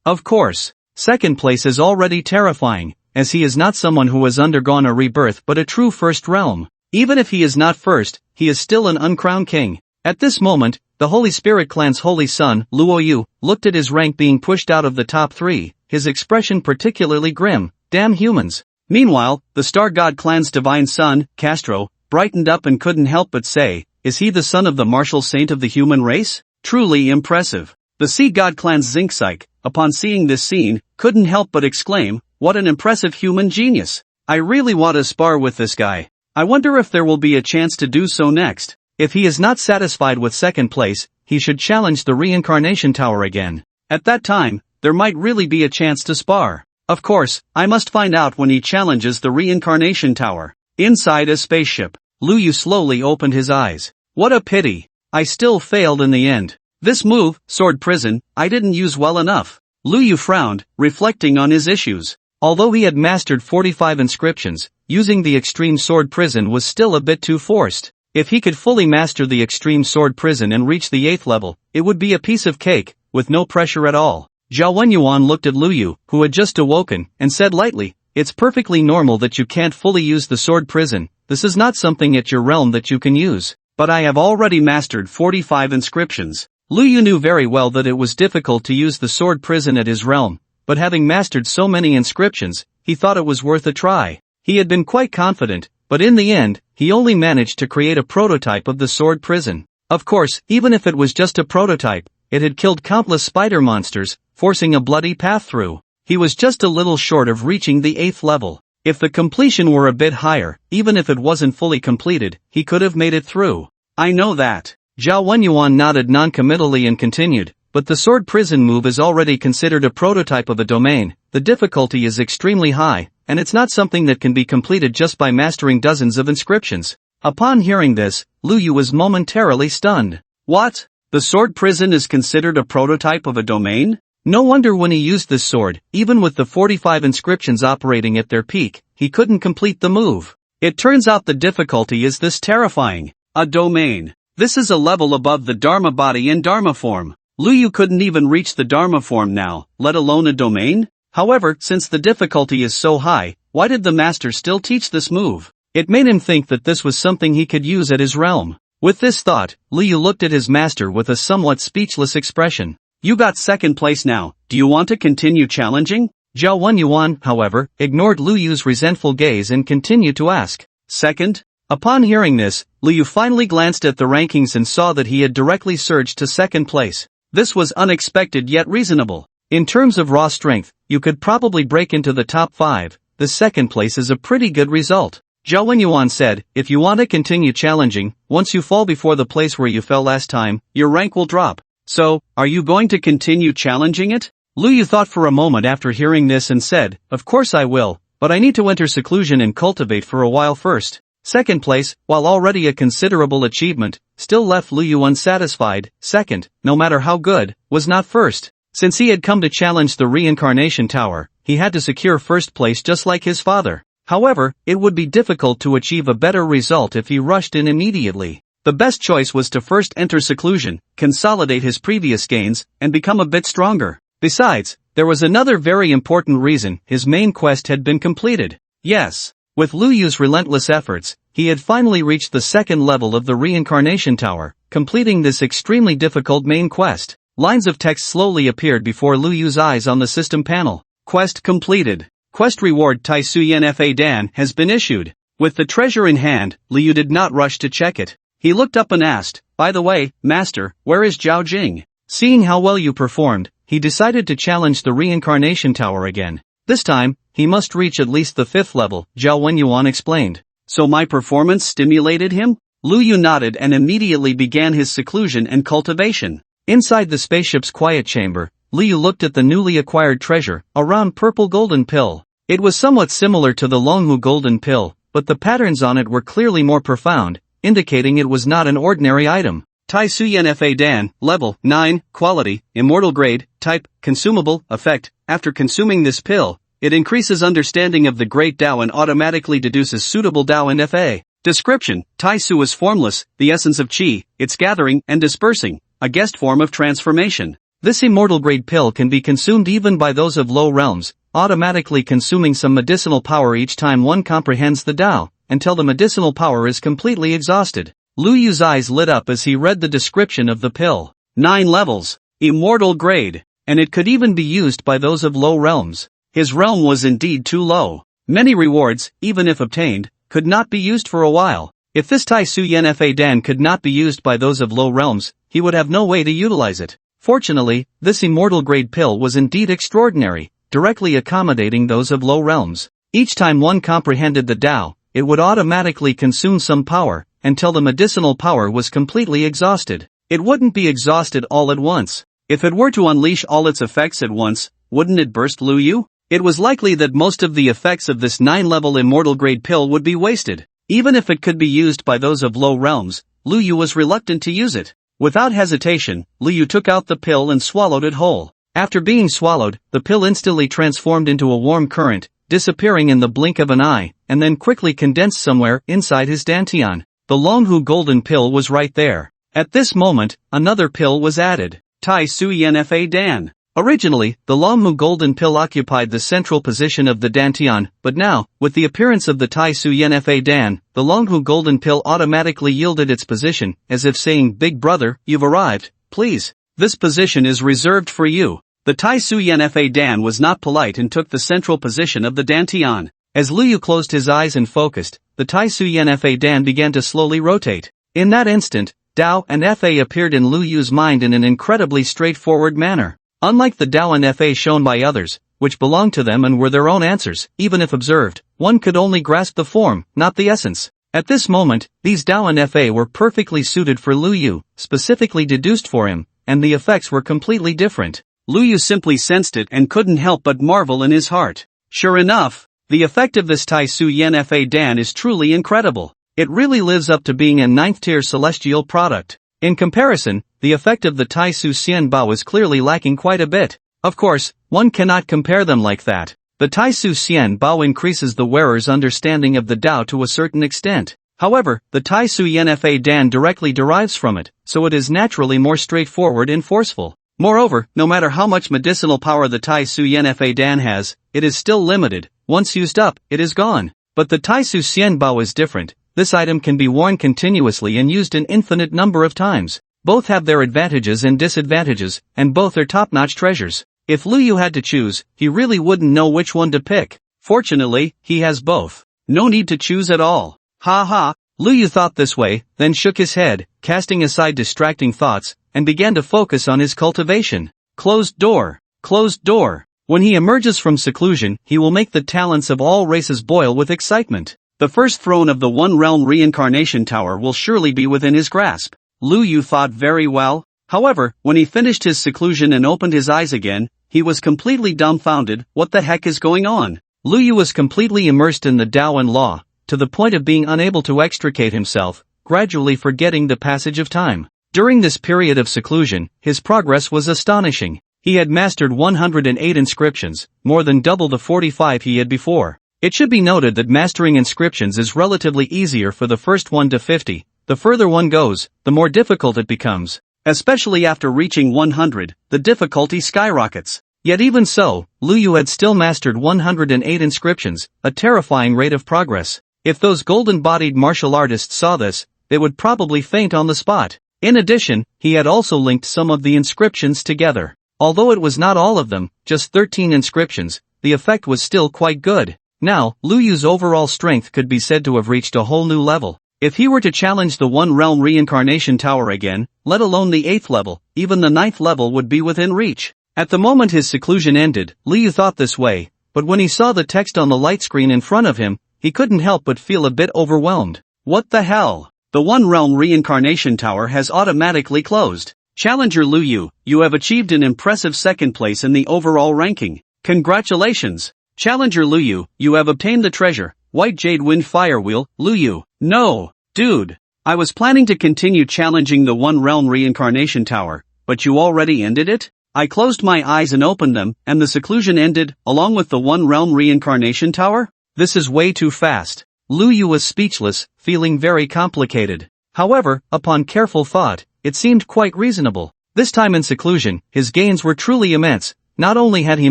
of course, 2nd place is already terrifying, as he is not someone who has undergone a rebirth but a true first realm. Even if he is not first, he is still an uncrowned king. At this moment, the Holy Spirit clan's holy son, Luo Yu, looked at his rank being pushed out of the top 3, his expression particularly grim. Damn humans. Meanwhile, the Star God clan's divine son, Castro, brightened up and couldn't help but say, is he the son of the martial saint of the human race? Truly impressive. The Sea God clan's Zinc Psyche, upon seeing this scene, couldn't help but exclaim, what an impressive human genius. I really want to spar with this guy. I wonder if there will be a chance to do so next. If he is not satisfied with 2nd place, he should challenge the reincarnation tower again. At that time, there might really be a chance to spar. Of course, I must find out when he challenges the reincarnation tower. Inside a spaceship, Lu Yu slowly opened his eyes. What a pity. I still failed in the end. This move, Sword Prison, I didn't use well enough. Lu Yu frowned, reflecting on his issues. Although he had mastered 45 inscriptions, using the extreme Sword Prison was still a bit too forced. If he could fully master the extreme sword prison and reach the 8th level, it would be a piece of cake, with no pressure at all. Zhao Wenyuan looked at Lu Yu, who had just awoken, and said lightly, "It's perfectly normal that you can't fully use the sword prison. This is not something at your realm that you can use. But I have already mastered 45 inscriptions." Lu Yu knew very well that it was difficult to use the sword prison at his realm, but having mastered so many inscriptions, he thought it was worth a try. He had been quite confident, but in the end, he only managed to create a prototype of the sword prison. Of course, even if it was just a prototype, it had killed countless spider monsters, forcing a bloody path through. He was just a little short of reaching the 8th level. If the completion were a bit higher, even if it wasn't fully completed, he could have made it through. "I know that." Zhao Wenyuan nodded non-committally and continued, "But the sword prison move is already considered a prototype of a domain. The difficulty is extremely high, and it's not something that can be completed just by mastering dozens of inscriptions." Upon hearing this, Lu Yu was momentarily stunned. What? The sword prison is considered a prototype of a domain? No wonder when he used this sword, even with the 45 inscriptions operating at their peak, he couldn't complete the move. It turns out the difficulty is this terrifying. A domain. This is a level above the Dharma body and Dharma form. Lu Yu couldn't even reach the Dharma form now, let alone a domain? However, since the difficulty is so high, why did the master still teach this move? It made him think that this was something he could use at his realm. With this thought, Lu Yu looked at his master with a somewhat speechless expression. "You got second place now, do you want to continue challenging?" Zhao Wenyuan, however, ignored Lu Yu's resentful gaze and continued to ask, "Second?" Upon hearing this, Lu Yu finally glanced at the rankings and saw that he had directly surged to second place. This was unexpected yet reasonable. In terms of raw strength, you could probably break into the top 5, the second place is a pretty good result. Zhao Wenyuan said, "If you want to continue challenging, once you fall before the place where you fell last time, your rank will drop. So, are you going to continue challenging it?" Lu Yu thought for a moment after hearing this and said, "Of course I will, but I need to enter seclusion and cultivate for a while first." Second place, while already a considerable achievement, still left Lu Yu unsatisfied. Second, no matter how good, was not first. Since he had come to challenge the reincarnation tower, he had to secure first place just like his father. However, it would be difficult to achieve a better result if he rushed in immediately. The best choice was to first enter seclusion, consolidate his previous gains, and become a bit stronger. Besides, there was another very important reason: his main quest had been completed. Yes. With Lu Yu's relentless efforts, he had finally reached the second level of the reincarnation tower, completing this extremely difficult main quest. Lines of text slowly appeared before Lu Yu's eyes on the system panel. Quest completed. Quest reward Tai Suyen Fa Dan has been issued. With the treasure in hand, Lu Yu did not rush to check it. He looked up and asked, "By the way, Master, where is Zhao Jing?" Seeing how well you performed, he decided to challenge the reincarnation tower again. This time, he must reach at least the 5th level, Zhao Wenyuan explained. "So my performance stimulated him?" Lu Yu nodded and immediately began his seclusion and cultivation. Inside the spaceship's quiet chamber, Lu Yu looked at the newly acquired treasure, a round purple golden pill. It was somewhat similar to the Longhu golden pill, but the patterns on it were clearly more profound, indicating it was not an ordinary item. Tai Suyen Fa Dan, level 9, quality, immortal grade, type, consumable, effect. After consuming this pill, it increases understanding of the great Tao and automatically deduces suitable Tao and Fa. Description: Tai Su is formless, the essence of Qi, its gathering and dispersing, a guest form of transformation. This immortal grade pill can be consumed even by those of low realms, automatically consuming some medicinal power each time one comprehends the Tao, until the medicinal power is completely exhausted. Lu Yu's eyes lit up as he read the description of the pill. 9 levels. Immortal grade. And it could even be used by those of low realms. His realm was indeed too low. Many rewards, even if obtained, could not be used for a while. If this Tai Suyen Fa Dan could not be used by those of low realms, he would have no way to utilize it. Fortunately, this immortal grade pill was indeed extraordinary, directly accommodating those of low realms. Each time one comprehended the Tao, it would automatically consume some power, until the medicinal power was completely exhausted. It wouldn't be exhausted all at once. If it were to unleash all its effects at once, wouldn't it burst Lu Yu? It was likely that most of the effects of this 9-level immortal grade pill would be wasted. Even if it could be used by those of low realms, Lu Yu was reluctant to use it. Without hesitation, Lu Yu took out the pill and swallowed it whole. After being swallowed, the pill instantly transformed into a warm current, disappearing in the blink of an eye, and then quickly condensed somewhere inside his dantian. the Longhu golden pill was right there. At this moment, another pill was added. Tai Su Yenfa Dan. Originally, the Longhu golden pill occupied the central position of the Dantian, but now, with the appearance of the Tai Su Yenfa Dan, the Longhu golden pill automatically yielded its position, as if saying, "Big brother, you've arrived, please. This position is reserved for you." The Tai Su Yenfa Dan was not polite and took the central position of the Dantian. As Liu closed his eyes and focused, the Tai Su Yenfa Dan began to slowly rotate. In that instant, Dao and Fa appeared in Liu Yu's mind in an incredibly straightforward manner. Unlike the Dao and Fa shown by others, which belonged to them and were their own answers, even if observed, one could only grasp the form, not the essence. At this moment, these Dao and Fa were perfectly suited for Liu Yu, specifically deduced for him, and the effects were completely different. Liu Yu simply sensed it and couldn't help but marvel in his heart. Sure enough, the effect of this Tai Su Yenfa Dan is truly incredible. It really lives up to being a 9th-tier celestial product. In comparison, the effect of the Tai Su Xian Bao is clearly lacking quite a bit. Of course, one cannot compare them like that. The Tai Su Xian Bao increases the wearer's understanding of the Tao to a certain extent. However, the Tai Su Yenfa Dan directly derives from it, so it is naturally more straightforward and forceful. Moreover, no matter how much medicinal power the Tai Su Yenfa Dan has, it is still limited. Once used up, it is gone. But the Tai Su Xian Bao is different. This item can be worn continuously and used an infinite number of times. Both have their advantages and disadvantages, and both are top-notch treasures. If Liu Yu had to choose, he really wouldn't know which one to pick. Fortunately, he has both. No need to choose at all. Ha ha. Liu Yu thought this way, then shook his head, casting aside distracting thoughts, and began to focus on his cultivation. Closed door. Closed door. When he emerges from seclusion, he will make the talents of all races boil with excitement. The first throne of the One Realm Reincarnation Tower will surely be within his grasp. Liu Yu thought very well. However, when he finished his seclusion and opened his eyes again, he was completely dumbfounded. What the heck is going on? Liu Yu was completely immersed in the Tao and Law, to the point of being unable to extricate himself, gradually forgetting the passage of time. During this period of seclusion, his progress was astonishing. He had mastered 108 inscriptions, more than double the 45 he had before. It should be noted that mastering inscriptions is relatively easier for the first 1 to 50, the further one goes, the more difficult it becomes. Especially after reaching 100, the difficulty skyrockets. Yet even so, Liu Yu had still mastered 108 inscriptions, a terrifying rate of progress. If those golden-bodied martial artists saw this, they would probably faint on the spot. In addition, he had also linked some of the inscriptions together. Although it was not all of them, just 13 inscriptions, the effect was still quite good. Now, Liu Yu's overall strength could be said to have reached a whole new level. If he were to challenge the One Realm Reincarnation Tower again, let alone the 8th level, even the 9th level would be within reach. At the moment his seclusion ended, Liu Yu thought this way, but when he saw the text on the light screen in front of him, he couldn't help but feel a bit overwhelmed. What the hell? The One Realm Reincarnation Tower has automatically closed. Challenger Liu Yu, you have achieved an impressive second place in the overall ranking. Congratulations! Challenger Liu Yu, you have obtained the treasure, White Jade Wind Firewheel. Liu Yu, no, dude. I was planning to continue challenging the One Realm Reincarnation Tower, but you already ended it? I closed my eyes and opened them, and the seclusion ended, along with the One Realm Reincarnation Tower? This is way too fast. Liu Yu was speechless, feeling very complicated. However, upon careful thought, it seemed quite reasonable. This time in seclusion, his gains were truly immense. Not only had he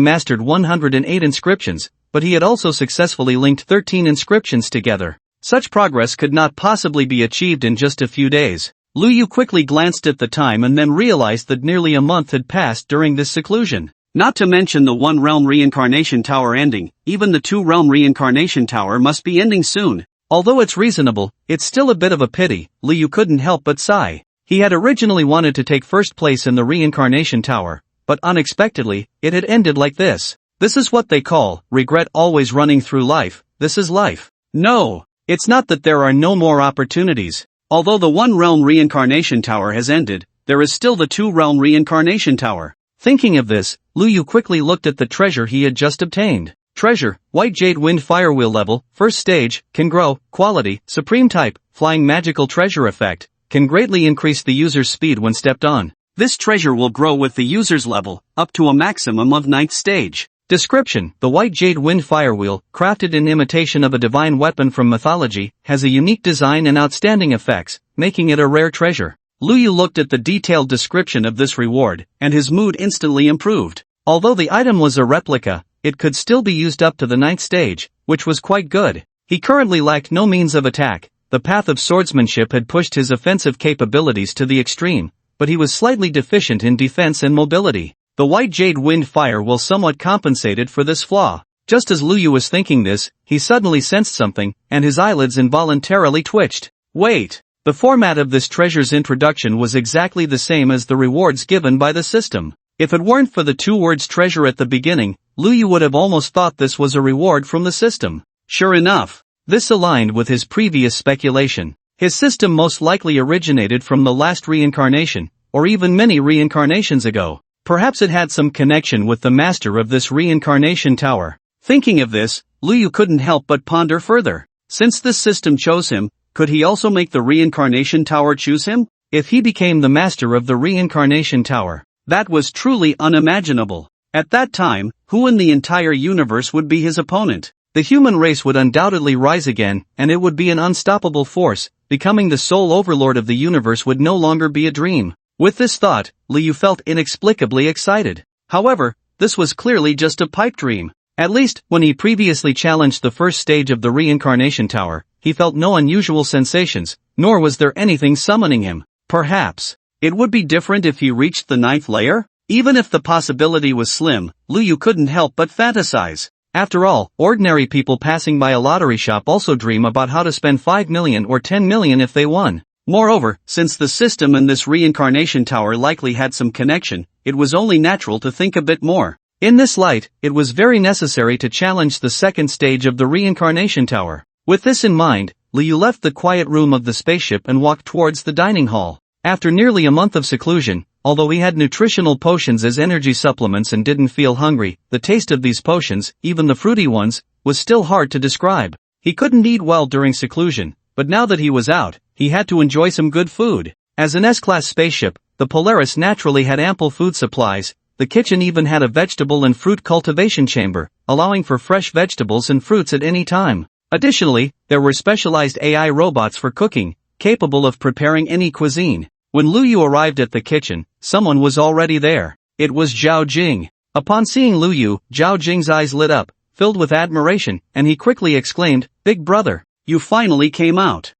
mastered 108 inscriptions, but he had also successfully linked 13 inscriptions together. Such progress could not possibly be achieved in just a few days. Liu Yu quickly glanced at the time and then realized that nearly a month had passed during this seclusion. Not to mention the One Realm Reincarnation Tower ending, even the Two Realm Reincarnation Tower must be ending soon. Although it's reasonable, it's still a bit of a pity. Liu Yu couldn't help but sigh. He had originally wanted to take first place in the Reincarnation Tower, but unexpectedly, it had ended like this. This is what they call regret always running through life. This is life. No, it's not that there are no more opportunities. Although the One Realm Reincarnation Tower has ended, there is still the Two Realm Reincarnation Tower. Thinking of this, Liu Yu quickly looked at the treasure he had just obtained. Treasure, White Jade Wind Firewheel level, first stage, can grow, quality, supreme type, flying magical treasure effect, can greatly increase the user's speed when stepped on. This treasure will grow with the user's level, up to a maximum of 9th stage. Description: the white jade wind firewheel, crafted in imitation of a divine weapon from mythology, has a unique design and outstanding effects, making it a rare treasure. Lu Yu looked at the detailed description of this reward, and his mood instantly improved. Although the item was a replica, it could still be used up to the 9th stage, which was quite good. He currently lacked no means of attack. The path of swordsmanship had pushed his offensive capabilities to the extreme, but he was slightly deficient in defense and mobility. The white jade wind firewheel somewhat compensated for this flaw. Just as Lu Yu was thinking this, he suddenly sensed something, and his eyelids involuntarily twitched. Wait! The format of this treasure's introduction was exactly the same as the rewards given by the system. If it weren't for the 2 words treasure at the beginning, Lu Yu would have almost thought this was a reward from the system. Sure enough, this aligned with his previous speculation. His system most likely originated from the last reincarnation, or even many reincarnations ago. Perhaps it had some connection with the master of this reincarnation tower. Thinking of this, Lu Yu couldn't help but ponder further. Since this system chose him, could he also make the reincarnation tower choose him? If he became the master of the reincarnation tower, that was truly unimaginable. At that time, who in the entire universe would be his opponent? The human race would undoubtedly rise again, and it would be an unstoppable force. Becoming the sole overlord of the universe would no longer be a dream. With this thought, Lu Yu felt inexplicably excited. However, this was clearly just a pipe dream. At least, when he previously challenged the first stage of the reincarnation tower, he felt no unusual sensations, nor was there anything summoning him. Perhaps it would be different if he reached the 9th layer? Even if the possibility was slim, Lu Yu couldn't help but fantasize. After all, ordinary people passing by a lottery shop also dream about how to spend 5 million or 10 million if they won. Moreover, since the system and this reincarnation tower likely had some connection, it was only natural to think a bit more. In this light, it was very necessary to challenge the 2nd stage of the reincarnation tower. With this in mind, Lu Yu left the quiet room of the spaceship and walked towards the dining hall. After nearly a month of seclusion, although he had nutritional potions as energy supplements and didn't feel hungry, the taste of these potions, even the fruity ones, was still hard to describe. He couldn't eat well during seclusion, but now that he was out, he had to enjoy some good food. As an S-class spaceship, the Polaris naturally had ample food supplies. The kitchen even had a vegetable and fruit cultivation chamber, allowing for fresh vegetables and fruits at any time. Additionally, there were specialized AI robots for cooking, capable of preparing any cuisine. When Lu Yu arrived at the kitchen, someone was already there. It was Zhao Jing. Upon seeing Lu Yu, Zhao Jing's eyes lit up, filled with admiration, and he quickly exclaimed, "Big brother, you finally came out."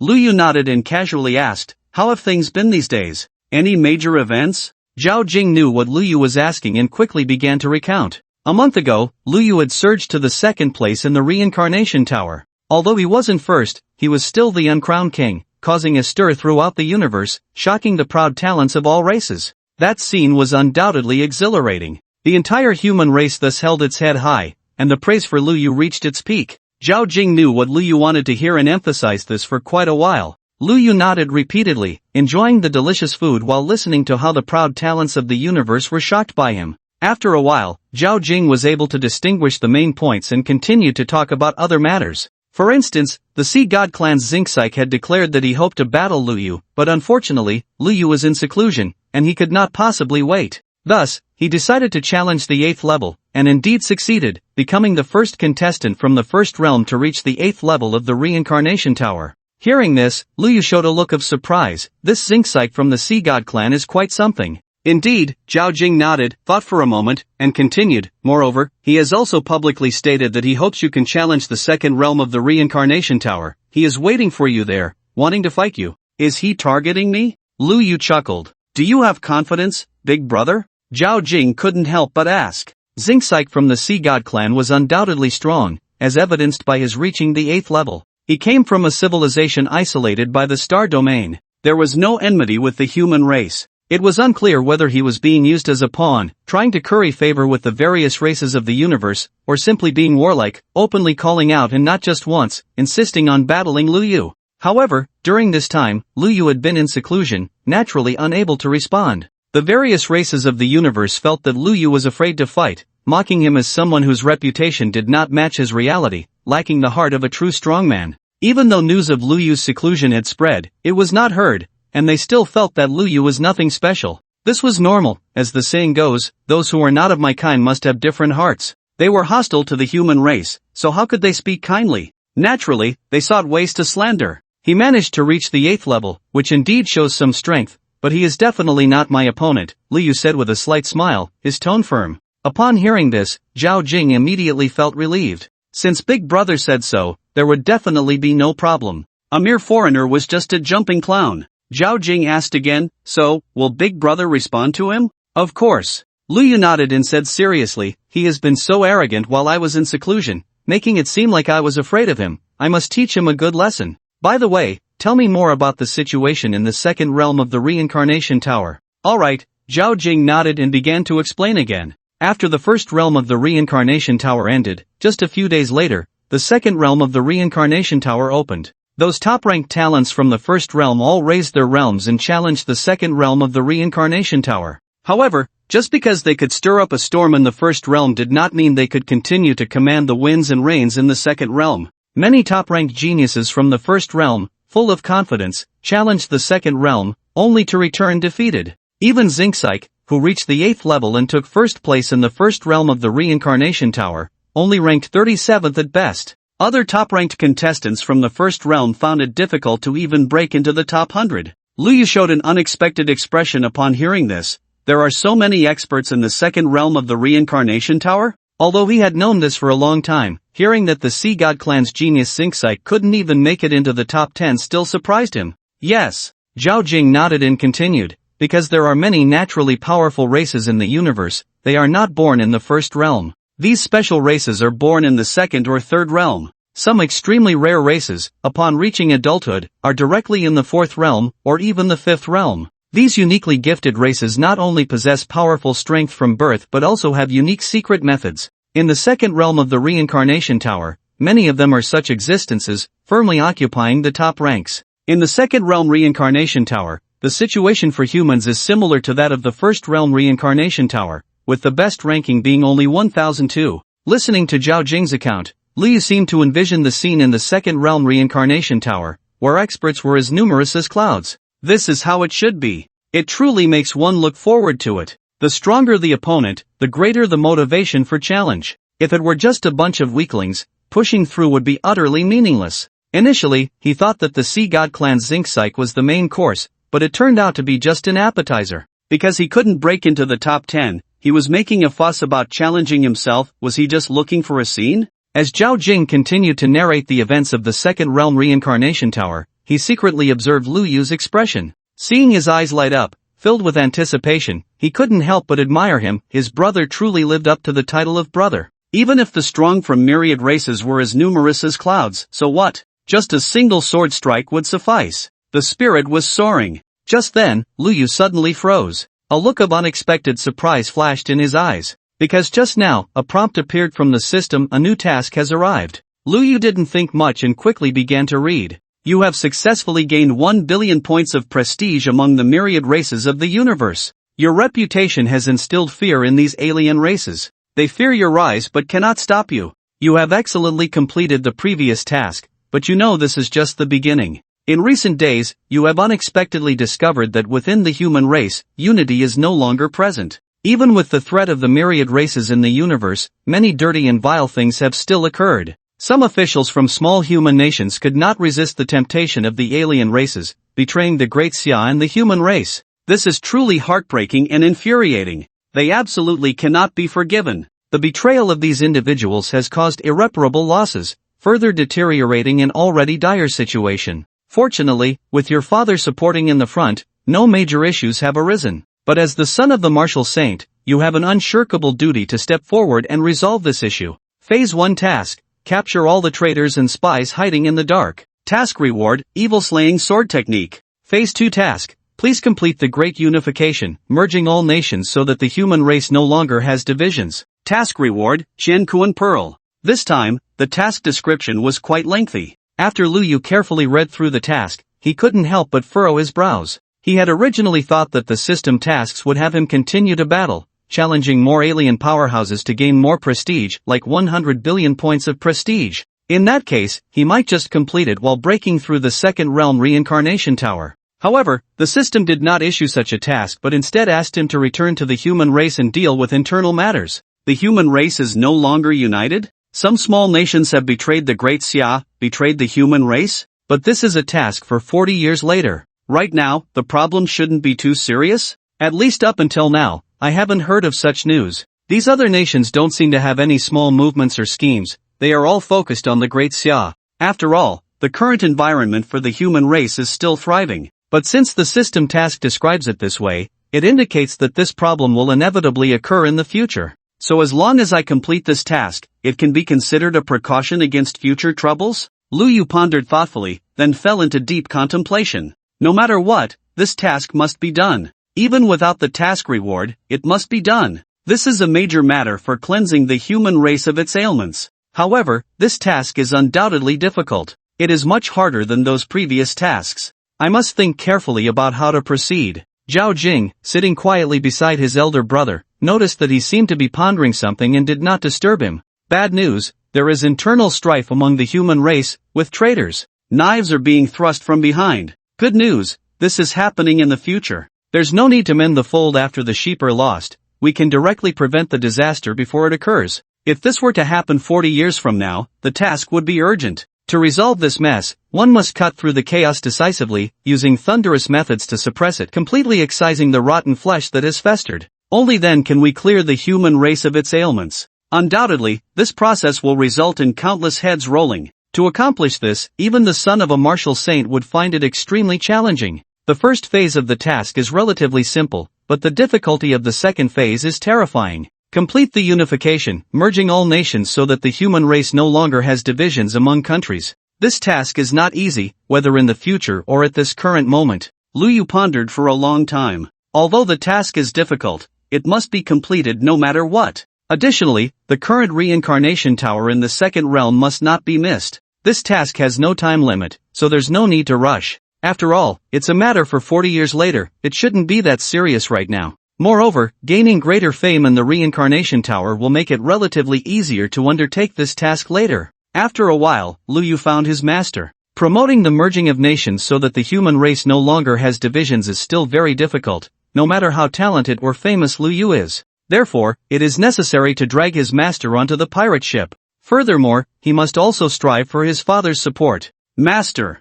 Lu Yu nodded and casually asked, "How have things been these days? Any major events?" Zhao Jing knew what Lu Yu was asking and quickly began to recount. A month ago, Lu Yu had surged to the 2nd place in the reincarnation tower. Although he wasn't first, he was still the uncrowned king, causing a stir throughout the universe, shocking the proud talents of all races. That scene was undoubtedly exhilarating. The entire human race thus held its head high, and the praise for Lu Yu reached its peak. Zhao Jing knew what Lu Yu wanted to hear and emphasized this for quite a while. Lu Yu nodded repeatedly, enjoying the delicious food while listening to how the proud talents of the universe were shocked by him. After a while, Zhao Jing was able to distinguish the main points and continued to talk about other matters. For instance, the Sea God clan's Zinxike had declared that he hoped to battle Lu Yu, but unfortunately, Lu Yu was in seclusion, and he could not possibly wait. Thus, he decided to challenge the 8th level, and indeed succeeded, becoming the first contestant from the 1st realm to reach the 8th level of the reincarnation tower. Hearing this, Lu Yu showed a look of surprise. This Zinxike from the Sea God clan is quite something. Indeed, Zhao Jing nodded, thought for a moment, and continued. Moreover, he has also publicly stated that he hopes you can challenge the 2nd realm of the reincarnation tower. He is waiting for you there, wanting to fight you. Is he targeting me? Lu Yu chuckled. Do you have confidence, big brother? Zhao Jing couldn't help but ask. Zinxike from the Sea God clan was undoubtedly strong, as evidenced by his reaching the 8th level. He came from a civilization isolated by the star domain. There was no enmity with the human race. It was unclear whether he was being used as a pawn, trying to curry favor with the various races of the universe, or simply being warlike, openly calling out and not just once, insisting on battling Lu Yu. However, during this time, Lu Yu had been in seclusion, naturally unable to respond. The various races of the universe felt that Lu Yu was afraid to fight, mocking him as someone whose reputation did not match his reality, lacking the heart of a true strongman. Even though news of Lu Yu's seclusion had spread, it was not heard, and they still felt that Lu Yu was nothing special. This was normal, as the saying goes, those who are not of my kind must have different hearts. They were hostile to the human race, so how could they speak kindly? Naturally, they sought ways to slander. He managed to reach the 8th level, which indeed shows some strength, but he is definitely not my opponent, Liu said with a slight smile, his tone firm. Upon hearing this, Zhao Jing immediately felt relieved. Since Big Brother said so, there would definitely be no problem. A mere foreigner was just a jumping clown. Zhao Jing asked again, so, will Big Brother respond to him? Of course. Liu nodded and said seriously, he has been so arrogant while I was in seclusion, making it seem like I was afraid of him. I must teach him a good lesson. By the way, tell me more about the situation in the second realm of the reincarnation tower. Alright, Zhao Jing nodded and began to explain again. After the first realm of the reincarnation tower ended, just a few days later, the second realm of the reincarnation tower opened. Those top-ranked talents from the first realm all raised their realms and challenged the second realm of the reincarnation tower. However, just because they could stir up a storm in the first realm did not mean they could continue to command the winds and rains in the second realm. Many top-ranked geniuses from the first realm, full of confidence, challenged the second realm, only to return defeated. Even Zinxike, who reached the 8th level and took first place in the first realm of the reincarnation tower, only ranked 37th at best. Other top-ranked contestants from the first realm found it difficult to even break into the top 100. Liu showed an unexpected expression upon hearing this. There are so many experts in the second realm of the reincarnation tower? Although he had known this for a long time, hearing that the Sea God clan's genius Zinxike couldn't even make it into the top 10 still surprised him. Yes. Zhao Jing nodded and continued, because there are many naturally powerful races in the universe, they are not born in the first realm. These special races are born in the second or third realm. Some extremely rare races, upon reaching adulthood, are directly in the fourth realm, or even the fifth realm. These uniquely gifted races not only possess powerful strength from birth but also have unique secret methods. In the second realm of the reincarnation tower, many of them are such existences, firmly occupying the top ranks. In the second realm reincarnation tower, the situation for humans is similar to that of the first realm reincarnation tower, with the best ranking being only 1002. Listening to Zhao Jing's account, Liu seemed to envision the scene in the second realm reincarnation tower, where experts were as numerous as clouds. This is how it should be. It truly makes one look forward to it. The stronger the opponent, the greater the motivation for challenge. If it were just a bunch of weaklings, pushing through would be utterly meaningless. Initially, he thought that the Sea God clan's Zinxike was the main course, but it turned out to be just an appetizer. Because he couldn't break into the top 10, he was making a fuss about challenging himself. Was he just looking for a scene? As Zhao Jing continued to narrate the events of the second realm reincarnation tower, he secretly observed Lu Yu's expression. Seeing his eyes light up, filled with anticipation, he couldn't help but admire him. His brother truly lived up to the title of brother. Even if the strong from myriad races were as numerous as clouds, so what? Just a single sword strike would suffice. The spirit was soaring. Just then, Lu Yu suddenly froze. A look of unexpected surprise flashed in his eyes. Because just now, a prompt appeared from the system. A new task has arrived. Lu Yu didn't think much and quickly began to read. You have successfully gained 1 billion points of prestige among the myriad races of the universe. Your reputation has instilled fear in these alien races. They fear your rise but cannot stop you. You have excellently completed the previous task, but you know this is just the beginning. In recent days, you have unexpectedly discovered that within the human race, unity is no longer present. Even with the threat of the myriad races in the universe, many dirty and vile things have still occurred. Some officials from small human nations could not resist the temptation of the alien races, betraying the great Xia and the human race. This is truly heartbreaking and infuriating. They absolutely cannot be forgiven. The betrayal of these individuals has caused irreparable losses, further deteriorating an already dire situation. Fortunately, with your father supporting in the front, no major issues have arisen. But as the son of the martial saint, you have an unshirkable duty to step forward and resolve this issue. Phase 1 task: capture all the traitors and spies hiding in the dark. Task reward: evil slaying sword technique. Phase 2 task: please complete the great unification, merging all nations so that the human race no longer has divisions. Task reward: Qiankuan Pearl. This time, the task description was quite lengthy. After Lu Yu carefully read through the task, he couldn't help but furrow his brows. He had originally thought that the system tasks would have him continue to battle, challenging more alien powerhouses to gain more prestige, like 100 billion points of prestige. In that case, he might just complete it while breaking through the second realm reincarnation tower. However, the system did not issue such a task but instead asked him to return to the human race and deal with internal matters. The human race is no longer united? Some small nations have betrayed the Great Xia, betrayed the human race? But this is a task for 40 years later. Right now, the problem shouldn't be too serious? At least up until now, I haven't heard of such news. These other nations don't seem to have any small movements or schemes, they are all focused on the Great Xia. After all, the current environment for the human race is still thriving. But since the system task describes it this way, it indicates that this problem will inevitably occur in the future. So as long as I complete this task, it can be considered a precaution against future troubles? Lu Yu pondered thoughtfully, then fell into deep contemplation. No matter what, this task must be done. Even without the task reward, it must be done. This is a major matter for cleansing the human race of its ailments. However, this task is undoubtedly difficult. It is much harder than those previous tasks. I must think carefully about how to proceed. Zhao Jing, sitting quietly beside his elder brother, noticed that he seemed to be pondering something and did not disturb him. Bad news, there is internal strife among the human race, with traitors. Knives are being thrust from behind. Good news, this is happening in the future. There's no need to mend the fold after the sheep are lost. We can directly prevent the disaster before it occurs. If this were to happen 40 years from now, the task would be urgent. To resolve this mess, one must cut through the chaos decisively, using thunderous methods to suppress it, completely excising the rotten flesh that has festered. Only then can we clear the human race of its ailments. Undoubtedly, this process will result in countless heads rolling. To accomplish this, even the son of a martial saint would find it extremely challenging. The first phase of the task is relatively simple, but the difficulty of the second phase is terrifying. Complete the unification, merging all nations so that the human race no longer has divisions among countries. This task is not easy, whether in the future or at this current moment. Lu Yu pondered for a long time. Although the task is difficult, it must be completed no matter what. Additionally, the current reincarnation tower in the second realm must not be missed. This task has no time limit, so there's no need to rush. After all, it's a matter for 40 years later, it shouldn't be that serious right now. Moreover, gaining greater fame in the reincarnation tower will make it relatively easier to undertake this task later. After a while, Lu Yu found his master. Promoting the merging of nations so that the human race no longer has divisions is still very difficult, no matter how talented or famous Lu Yu is. Therefore, it is necessary to drag his master onto the pirate ship. Furthermore, he must also strive for his father's support. Master!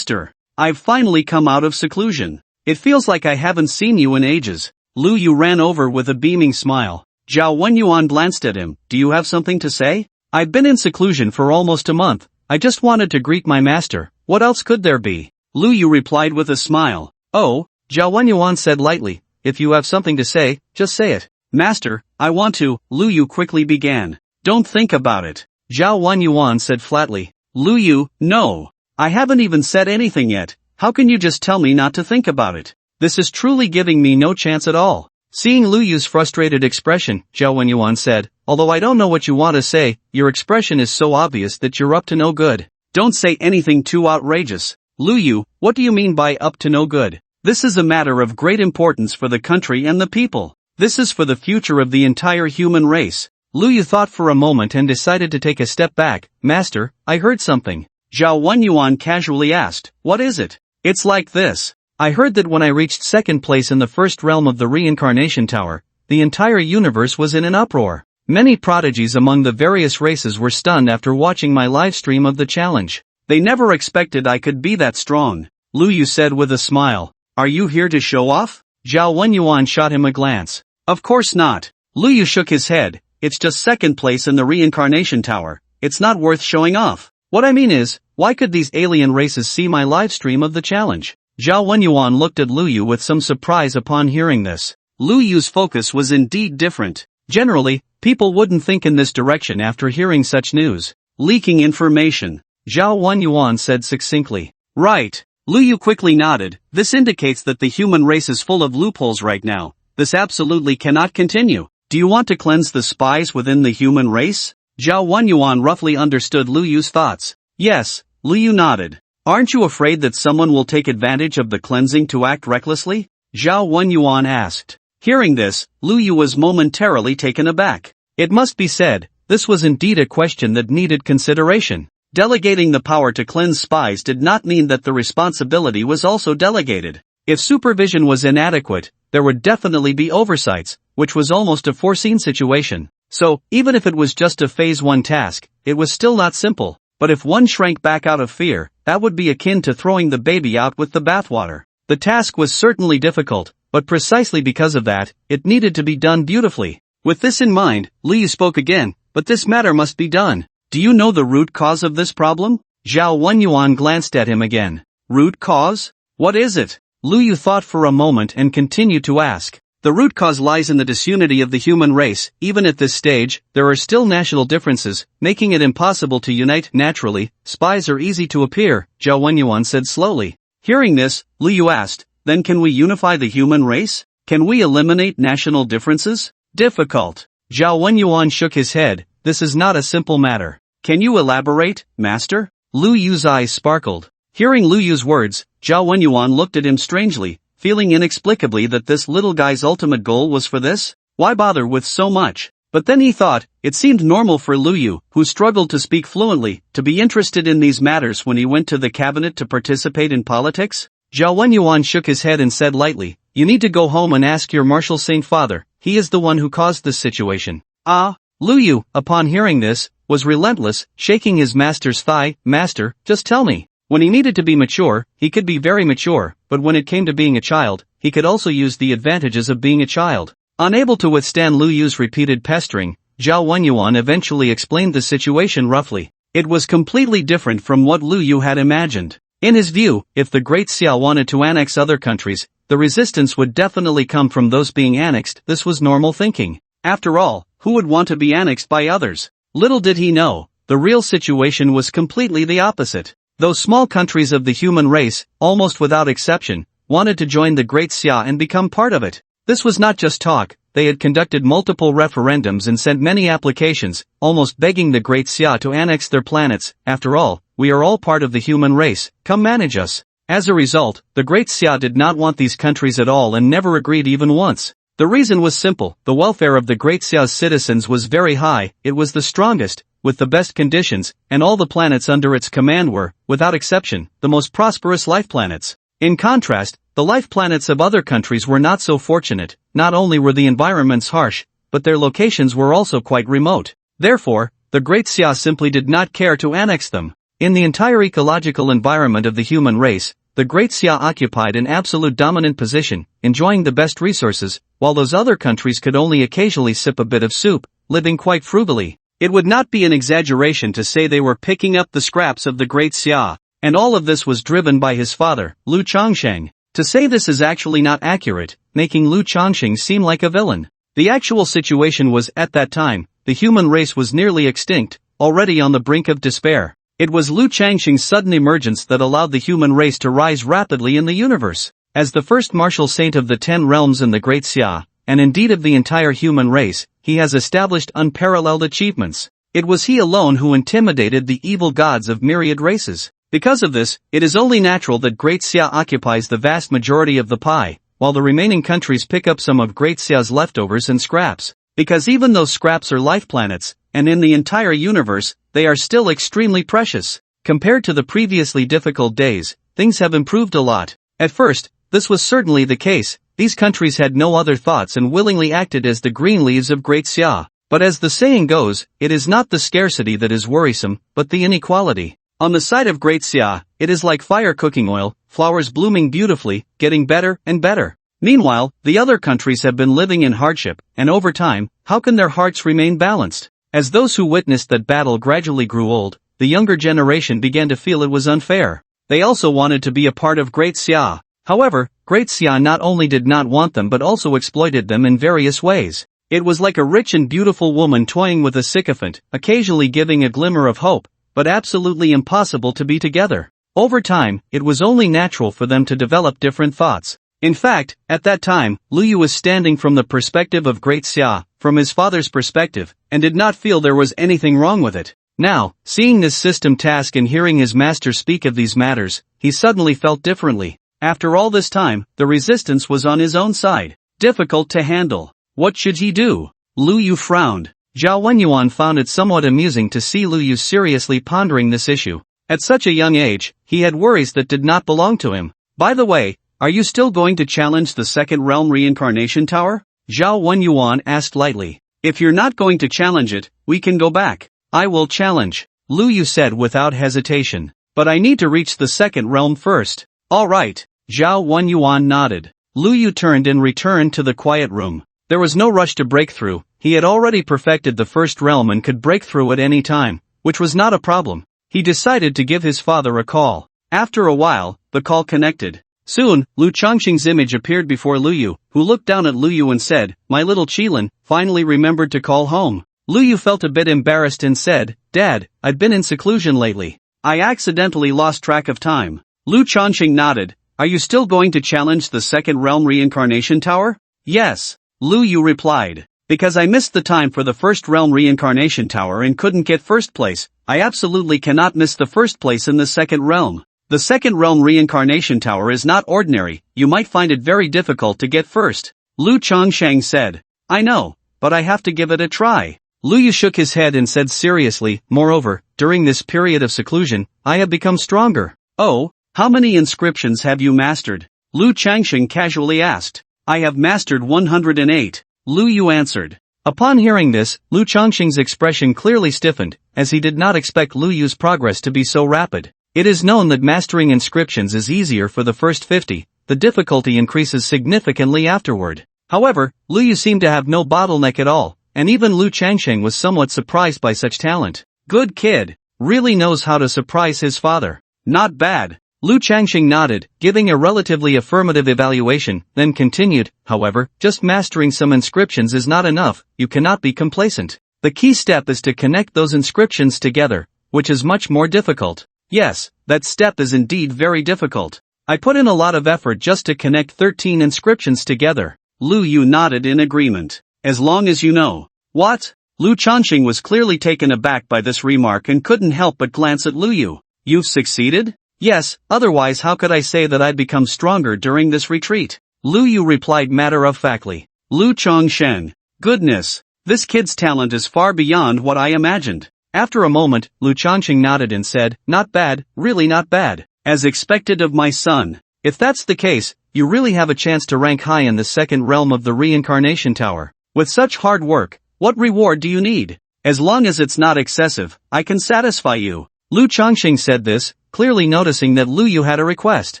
I've finally come out of seclusion. It feels like I haven't seen you in ages. Lu Yu ran over with a beaming smile. Zhao Wenyuan glanced at him. Do you have something to say? I've been in seclusion for almost a month. I just wanted to greet my master. What else could there be? Lu Yu replied with a smile. Oh, Zhao Wenyuan said lightly. If you have something to say, just say it. Master, I want to, Lu Yu quickly began. Don't think about it. Zhao Wenyuan said flatly. Lu Yu, no. I haven't even said anything yet. How can you just tell me not to think about it? This is truly giving me no chance at all. Seeing Lu Yu's frustrated expression, Zhao Wenyuan said, although I don't know what you want to say, your expression is so obvious that you're up to no good. Don't say anything too outrageous. Lu Yu, what do you mean by up to no good? This is a matter of great importance for the country and the people. This is for the future of the entire human race. Lu Yu thought for a moment and decided to take a step back. Master, I heard something. Zhao Wenyuan casually asked, what is it? It's like this. I heard that when I reached second place in the first realm of the reincarnation tower, the entire universe was in an uproar. Many prodigies among the various races were stunned after watching my live stream of the challenge. They never expected I could be that strong. Lu Yu said with a smile. Are you here to show off? Zhao Wenyuan shot him a glance. Of course not. Lu Yu shook his head. It's just second place in the reincarnation tower. It's not worth showing off. What I mean is, why could these alien races see my live stream of the challenge? Zhao Wenyuan looked at Lu Yu with some surprise upon hearing this. Lu Yu's focus was indeed different. Generally, people wouldn't think in this direction after hearing such news. Leaking information. Zhao Wenyuan said succinctly. Right. Lu Yu quickly nodded. This indicates that the human race is full of loopholes right now. This absolutely cannot continue. Do you want to cleanse the spies within the human race? Zhao Wenyuan roughly understood Lu Yu's thoughts. Yes, Lu Yu nodded. Aren't you afraid that someone will take advantage of the cleansing to act recklessly? Zhao Wenyuan asked. Hearing this, Lu Yu was momentarily taken aback. It must be said, this was indeed a question that needed consideration. Delegating the power to cleanse spies did not mean that the responsibility was also delegated. If supervision was inadequate, there would definitely be oversights, which was almost a foreseen situation. So, even if it was just a phase 1 task, it was still not simple. But if one shrank back out of fear, that would be akin to throwing the baby out with the bathwater. The task was certainly difficult, but precisely because of that, it needed to be done beautifully. With this in mind, Liu spoke again, but this matter must be done. Do you know the root cause of this problem? Zhao Wenyuan glanced at him again. Root cause? What is it? Liu thought for a moment and continued to ask. The root cause lies in the disunity of the human race. Even at this stage, there are still national differences, making it impossible to unite naturally. Spies are easy to appear, Zhao Wenyuan said slowly. Hearing this, Liu asked, then can we unify the human race? Can we eliminate national differences? Difficult. Zhao Wenyuan shook his head. This is not a simple matter. Can you elaborate, master? Lu Yu's eyes sparkled. Hearing Lu Yu's words, Zhao Wenyuan looked at him strangely, feeling inexplicably that this little guy's ultimate goal was for this? Why bother with so much? But then he thought, it seemed normal for Lu Yu, who struggled to speak fluently, to be interested in these matters when he went to the cabinet to participate in politics. Zhao Wenyuan shook his head and said lightly, you need to go home and ask your martial saint father, he is the one who caused this situation. Ah? Lu Yu, upon hearing this, was relentless, shaking his master's thigh. Master, just tell me. When he needed to be mature, he could be very mature, but when it came to being a child, he could also use the advantages of being a child. Unable to withstand Lu Yu's repeated pestering, Zhao Wenyuan eventually explained the situation roughly. It was completely different from what Lu Yu had imagined. In his view, if the Great Xia wanted to annex other countries, the resistance would definitely come from those being annexed. This was normal thinking. After all, who would want to be annexed by others? Little did he know, the real situation was completely the opposite. Those small countries of the human race, almost without exception, wanted to join the Great Xia and become part of it. This was not just talk, they had conducted multiple referendums and sent many applications, almost begging the Great Xia to annex their planets. After all, we are all part of the human race, come manage us. As a result, the Great Xia did not want these countries at all and never agreed even once. The reason was simple, the welfare of the Great Xia's citizens was very high, it was the strongest, with the best conditions, and all the planets under its command were, without exception, the most prosperous life planets. In contrast, the life planets of other countries were not so fortunate. Not only were the environments harsh, but their locations were also quite remote. Therefore, the Great Xia simply did not care to annex them. In the entire ecological environment of the human race, the Great Xia occupied an absolute dominant position, enjoying the best resources, while those other countries could only occasionally sip a bit of soup, living quite frugally. It would not be an exaggeration to say they were picking up the scraps of the Great Xia, and all of this was driven by his father, Lu Chongsheng. To say this is actually not accurate, making Lu Chongsheng seem like a villain. The actual situation was, at that time, the human race was nearly extinct, already on the brink of despair. It was Lu Chongsheng's sudden emergence that allowed the human race to rise rapidly in the universe. As the first martial saint of the 10 realms in the Great Xia, and indeed of the entire human race, he has established unparalleled achievements. It was he alone who intimidated the evil gods of myriad races. Because of this, it is only natural that Great Xia occupies the vast majority of the pie, while the remaining countries pick up some of Great Xia's leftovers and scraps. Because even though scraps are life planets, and in the entire universe, they are still extremely precious. Compared to the previously difficult days, things have improved a lot. At first, this was certainly the case. These countries had no other thoughts and willingly acted as the green leaves of Great Xia. But as the saying goes, it is not the scarcity that is worrisome, but the inequality. On the side of Great Xia, it is like fire cooking oil, flowers blooming beautifully, getting better and better. Meanwhile, the other countries have been living in hardship, and over time, how can their hearts remain balanced? As those who witnessed that battle gradually grew old, the younger generation began to feel it was unfair. They also wanted to be a part of Great Xia. However, Great Xia not only did not want them but also exploited them in various ways. It was like a rich and beautiful woman toying with a sycophant, occasionally giving a glimmer of hope, but absolutely impossible to be together. Over time, it was only natural for them to develop different thoughts. In fact, at that time, Lu Yu was standing from the perspective of Great Xia, from his father's perspective, and did not feel there was anything wrong with it. Now, seeing this system task and hearing his master speak of these matters, he suddenly felt differently. After all this time, the resistance was on his own side. Difficult to handle. What should he do? Lu Yu frowned. Zhao Wenyuan found it somewhat amusing to see Lu Yu seriously pondering this issue. At such a young age, he had worries that did not belong to him. By the way, are you still going to challenge the second realm reincarnation tower? Zhao Wenyuan asked lightly. If you're not going to challenge it, we can go back. I will challenge, Lu Yu said without hesitation. But I need to reach the second realm first. Alright, Zhao Wenyuan nodded. Lu Yu turned and returned to the quiet room. There was no rush to break through, he had already perfected the first realm and could break through at any time, which was not a problem. He decided to give his father a call. After a while, the call connected. Soon, Lu Changxing's image appeared before Lu Yu, who looked down at Lu Yu and said, "My little Qilin, finally remembered to call home." Lu Yu felt a bit embarrassed and said, "Dad, I've been in seclusion lately. I accidentally lost track of time." Lu Changxing nodded. "Are you still going to challenge the second realm reincarnation tower?" "Yes," Lu Yu replied. "Because I missed the time for the first realm reincarnation tower and couldn't get first place, I absolutely cannot miss the first place in the second realm. The second realm reincarnation tower is not ordinary, you might find it very difficult to get first," Lu Changsheng said. "I know, but I have to give it a try." Lu Yu shook his head and said seriously, "Moreover, during this period of seclusion, I have become stronger." "Oh, how many inscriptions have you mastered?" Lu Changsheng casually asked. "I have mastered 108, Lu Yu answered. Upon hearing this, Lu Changxing's expression clearly stiffened, as he did not expect Lu Yu's progress to be so rapid. It is known that mastering inscriptions is easier for the first 50, the difficulty increases significantly afterward. However, Lu Yu seemed to have no bottleneck at all, and even Lu Changxing was somewhat surprised by such talent. "Good kid, really knows how to surprise his father. Not bad." Lu Changxing nodded, giving a relatively affirmative evaluation, then continued, "However, just mastering some inscriptions is not enough, you cannot be complacent. The key step is to connect those inscriptions together, which is much more difficult." "Yes, that step is indeed very difficult. I put in a lot of effort just to connect 13 inscriptions together." Lu Yu nodded in agreement. "As long as you know." "What?" Lu Changxing was clearly taken aback by this remark and couldn't help but glance at Lu Yu. "You've succeeded?" "Yes, otherwise how could I say that I'd become stronger during this retreat?" Lu Yu replied matter-of-factly. Lu Changsheng. "Goodness, this kid's talent is far beyond what I imagined." After a moment, Lu Changxing nodded and said, "Not bad, really not bad. As expected of my son. If that's the case, you really have a chance to rank high in the second realm of the reincarnation tower. With such hard work, what reward do you need? As long as it's not excessive, I can satisfy you." Lu Changxing said this, clearly noticing that Lu Yu had a request.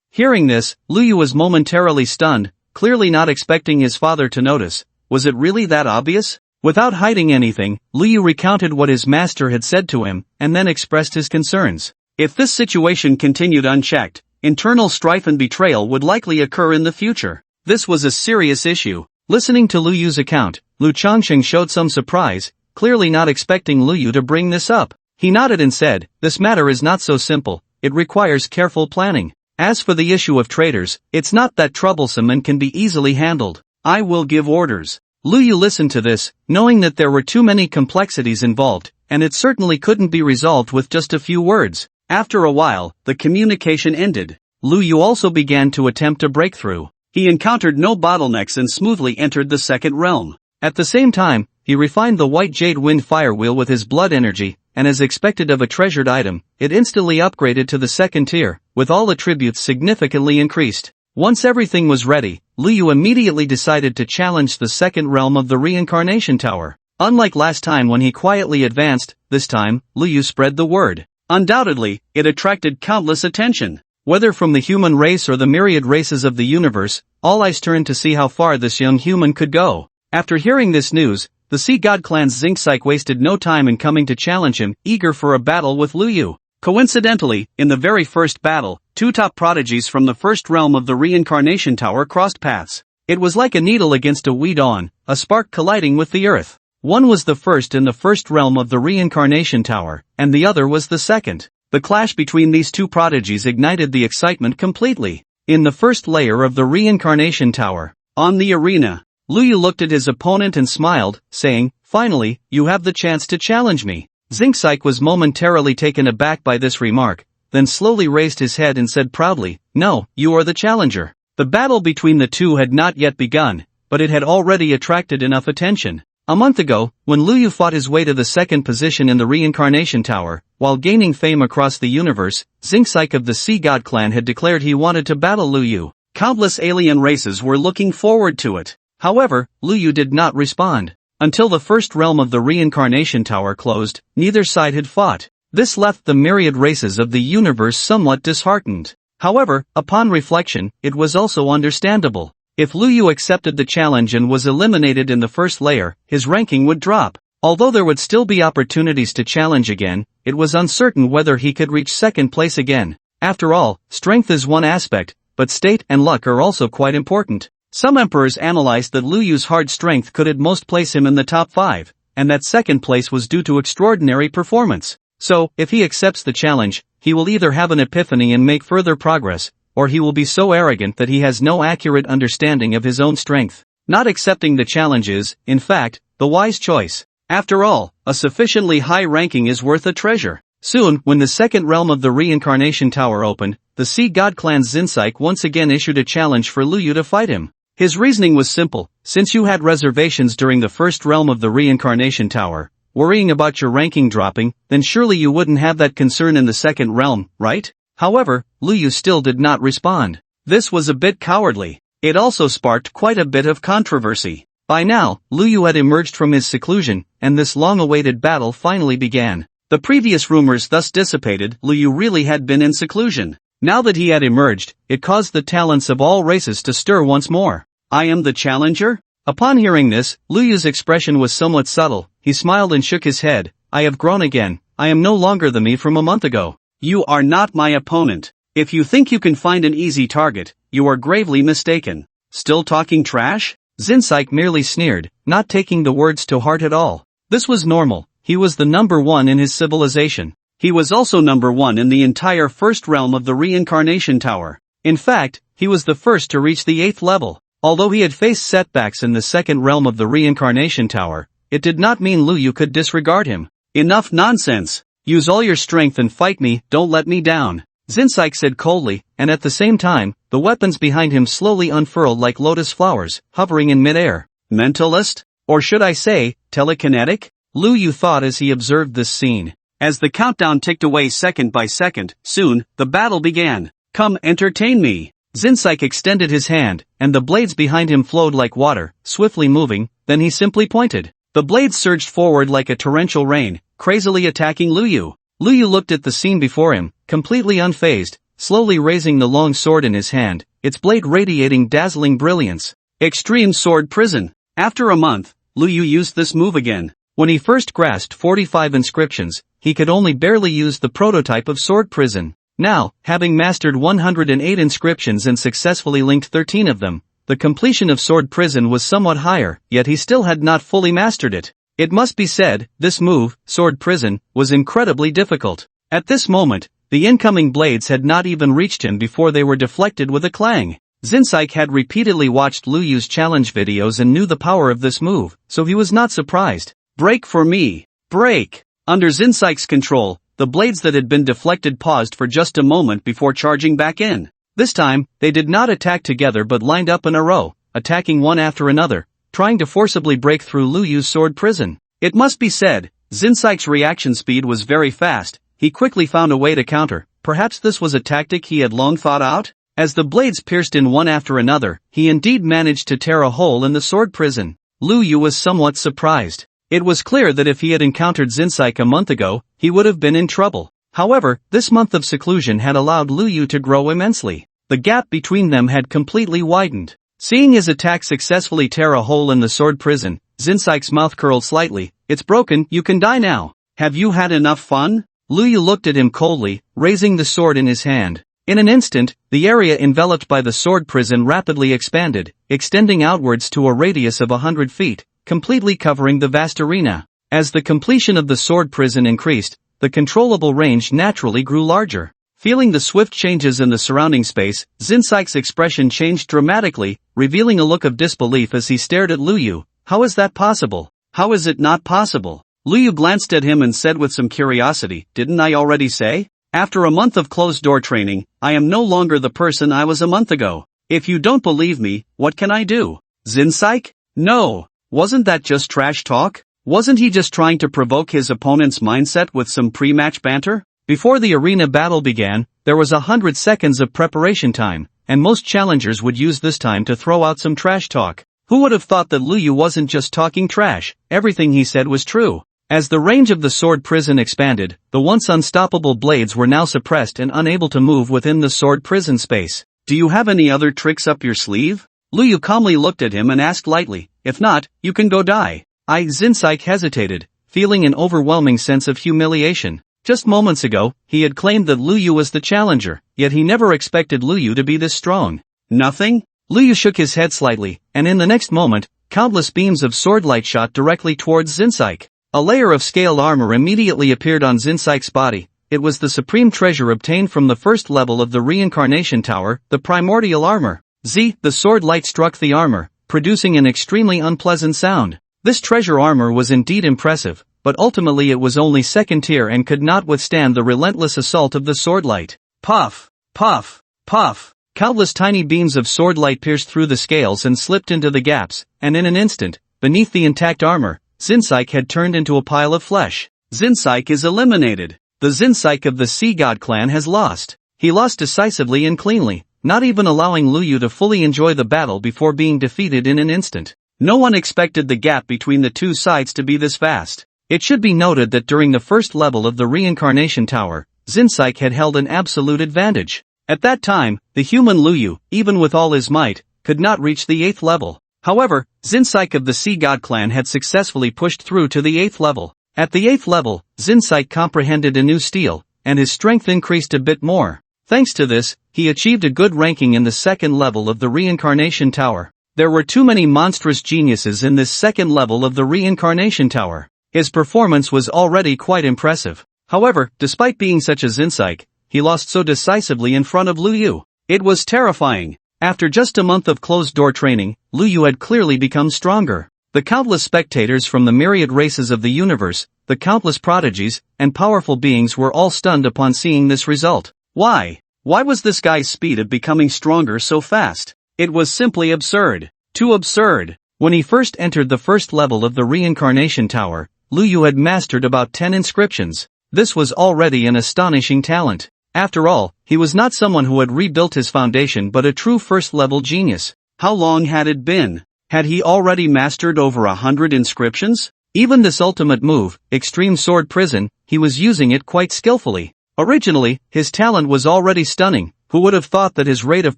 Hearing this, Lu Yu was momentarily stunned, clearly not expecting his father to notice. Was it really that obvious? Without hiding anything, Lu Yu recounted what his master had said to him, and then expressed his concerns. If this situation continued unchecked, internal strife and betrayal would likely occur in the future. This was a serious issue. Listening to Lu Yu's account, Lu Changxing showed some surprise, clearly not expecting Lu Yu to bring this up. He nodded and said, "This matter is not so simple, it requires careful planning. As for the issue of traitors, it's not that troublesome and can be easily handled. I will give orders." Lu Yu listened to this, knowing that there were too many complexities involved, and it certainly couldn't be resolved with just a few words. After a while, the communication ended. Lu Yu also began to attempt to break through. He encountered no bottlenecks and smoothly entered the second realm. At the same time, he refined the white jade wind fire wheel with his blood energy, and as expected of a treasured item, it instantly upgraded to the second tier, with all attributes significantly increased. Once everything was ready, Lu Yu immediately decided to challenge the second realm of the reincarnation tower. Unlike last time when he quietly advanced, this time, Lu Yu spread the word. Undoubtedly, it attracted countless attention. Whether from the human race or the myriad races of the universe, all eyes turned to see how far this young human could go. After hearing this news, the Sea God clan's Zinxike wasted no time in coming to challenge him, eager for a battle with Lu Yu. Coincidentally, in the very first battle, two top prodigies from the first realm of the reincarnation tower crossed paths. It was like a needle against a wheat awn, a spark colliding with the earth. One was the first in the first realm of the reincarnation tower, and the other was the second. The clash between these two prodigies ignited the excitement completely. In the first layer of the reincarnation tower, on the arena, Lu Yu looked at his opponent and smiled, saying, "Finally, you have the chance to challenge me." Zinxike was momentarily taken aback by this remark, then slowly raised his head and said proudly, "No, you are the challenger." The battle between the two had not yet begun, but it had already attracted enough attention. A month ago, when Luyu fought his way to the second position in the Reincarnation Tower, while gaining fame across the universe, Xingsaik of the Sea God clan had declared he wanted to battle Luyu. Countless alien races were looking forward to it. However, Luyu did not respond. Until the first realm of the Reincarnation Tower closed, neither side had fought. This left the myriad races of the universe somewhat disheartened. However, upon reflection, it was also understandable. If Luyu accepted the challenge and was eliminated in the first layer, his ranking would drop. Although there would still be opportunities to challenge again, it was uncertain whether he could reach second place again. After all, strength is one aspect, but state and luck are also quite important. Some emperors analyzed that Luyu's hard strength could at most place him in the top 5, and that second place was due to extraordinary performance. So, if he accepts the challenge, he will either have an epiphany and make further progress, or he will be so arrogant that he has no accurate understanding of his own strength. Not accepting the challenge is, in fact, the wise choice. After all, a sufficiently high ranking is worth a treasure. Soon, when the second realm of the Reincarnation Tower opened, the Sea God clan's Xingsaik once again issued a challenge for Luyu to fight him. His reasoning was simple: since you had reservations during the first realm of the Reincarnation Tower, worrying about your ranking dropping, then surely you wouldn't have that concern in the second realm, right? However, Luyu still did not respond. This was a bit cowardly. It also sparked quite a bit of controversy. By now, Luyu had emerged from his seclusion, and this long-awaited battle finally began. The previous rumors thus dissipated. Luyu really had been in seclusion. Now that he had emerged, it caused the talents of all races to stir once more. I am the challenger? Upon hearing this, Luyu's expression was somewhat subtle. He smiled and shook his head. I have grown again. I am no longer the me from a month ago. You are not my opponent. If you think you can find an easy target, you are gravely mistaken. Still talking trash? Xingsaik merely sneered, not taking the words to heart at all. This was normal. He was the number one in his civilization. He was also number one in the entire first realm of the Reincarnation Tower. In fact, he was the first to reach the 8th level. Although he had faced setbacks in the second realm of the Reincarnation Tower, it did not mean Luyu could disregard him. Enough nonsense. Use all your strength and fight me, don't let me down. Xingsaik said coldly, and at the same time, the weapons behind him slowly unfurled like lotus flowers, hovering in midair. Mentalist? Or should I say, telekinetic? Luyu thought as he observed this scene. As the countdown ticked away second by second, soon, the battle began. Come entertain me. Xingsaik extended his hand, and the blades behind him flowed like water, swiftly moving, then he simply pointed. The blades surged forward like a torrential rain, crazily attacking Luyu. Luyu looked at the scene before him, completely unfazed, slowly raising the long sword in his hand, its blade radiating dazzling brilliance. Extreme Sword Prison. After a month, Luyu used this move again. When he first grasped 45 inscriptions, he could only barely use the prototype of Sword Prison. Now, having mastered 108 inscriptions and successfully linked 13 of them, the completion of Sword Prison was somewhat higher, yet he still had not fully mastered it. It must be said, this move, Sword Prison, was incredibly difficult. At this moment, the incoming blades had not even reached him before they were deflected with a clang. Xingsaik had repeatedly watched Luyu's challenge videos and knew the power of this move, so he was not surprised. Break for me! Break! Under Xingsaik's control, the blades that had been deflected paused for just a moment before charging back in. This time, they did not attack together but lined up in a row, attacking one after another, trying to forcibly break through Luyu's Sword Prison. It must be said, Xingsaik's reaction speed was very fast. He quickly found a way to counter. Perhaps this was a tactic he had long thought out? As the blades pierced in one after another, he indeed managed to tear a hole in the Sword Prison. Luyu was somewhat surprised. It was clear that if he had encountered Xingsaik a month ago, he would have been in trouble. However, this month of seclusion had allowed Luyu to grow immensely. The gap between them had completely widened. Seeing his attack successfully tear a hole in the Sword Prison, Xingsaik's mouth curled slightly. It's broken, you can die now. Have you had enough fun? Luyu looked at him coldly, raising the sword in his hand. In an instant, the area enveloped by the Sword Prison rapidly expanded, extending outwards to a radius of 100 feet, completely covering the vast arena. As the completion of the Sword Prison increased, the controllable range naturally grew larger. Feeling the swift changes in the surrounding space, Xingsaik's expression changed dramatically, revealing a look of disbelief as he stared at Luyu. How is that possible? How is it not possible? Luyu glanced at him and said with some curiosity, didn't I already say? After a month of closed-door training, I am no longer the person I was a month ago. If you don't believe me, what can I do? Xingsaik? No. Wasn't that just trash talk? Wasn't he just trying to provoke his opponent's mindset with some pre-match banter? Before the arena battle began, there was 100 seconds of preparation time, and most challengers would use this time to throw out some trash talk. Who would have thought that Liu Yu wasn't just talking trash? Everything he said was true. As the range of the sword prison expanded, the once unstoppable blades were now suppressed and unable to move within the sword prison space. Do you have any other tricks up your sleeve? Liu Yu calmly looked at him and asked lightly, if not, you can go die. Zinsike hesitated, feeling an overwhelming sense of humiliation. Just moments ago, he had claimed that Liu Yu was the challenger, yet he never expected Liu Yu to be this strong. Nothing? Liu Yu shook his head slightly, and in the next moment, countless beams of sword light shot directly towards Zinsike. A layer of scaled armor immediately appeared on Zinsike's body. It was the supreme treasure obtained from the first level of the reincarnation tower, the primordial armor. The sword light struck the armor, producing an extremely unpleasant sound. This treasure armor was indeed impressive, but ultimately it was only second tier and could not withstand the relentless assault of the sword light. Puff! Puff! Puff! Countless tiny beams of sword light pierced through the scales and slipped into the gaps, and in an instant, beneath the intact armor, Zinsike had turned into a pile of flesh. Zinsike is eliminated. The Zinsike of the Sea God clan has lost. He lost decisively and cleanly, not even allowing Liu Yu to fully enjoy the battle before being defeated in an instant. No one expected the gap between the two sides to be this vast. It should be noted that during the first level of the reincarnation tower, Zinsike had held an absolute advantage. At that time, the human Liu Yu, even with all his might, could not reach the 8th level. However, Zinsike of the Sea God clan had successfully pushed through to the 8th level. At the 8th level, Zinsike comprehended a new steel, and his strength increased a bit more. Thanks to this, he achieved a good ranking in the 2nd level of the reincarnation tower. There were too many monstrous geniuses in this 2nd level of the reincarnation tower. His performance was already quite impressive. However, despite being such a Zinsike, he lost so decisively in front of Liu Yu. It was terrifying. After just a month of closed-door training, Liu Yu had clearly become stronger. The countless spectators from the myriad races of the universe, the countless prodigies, and powerful beings were all stunned upon seeing this result. Why? Why was this guy's speed of becoming stronger so fast? It was simply absurd. Too absurd. When he first entered the first level of the reincarnation tower, Liu Yu had mastered about 10 inscriptions. This was already an astonishing talent. After all, he was not someone who had rebuilt his foundation but a true first-level genius. How long had it been? Had he already mastered over 100 inscriptions? Even this ultimate move, Extreme Sword Prison, he was using it quite skillfully. Originally, his talent was already stunning. Who would have thought that his rate of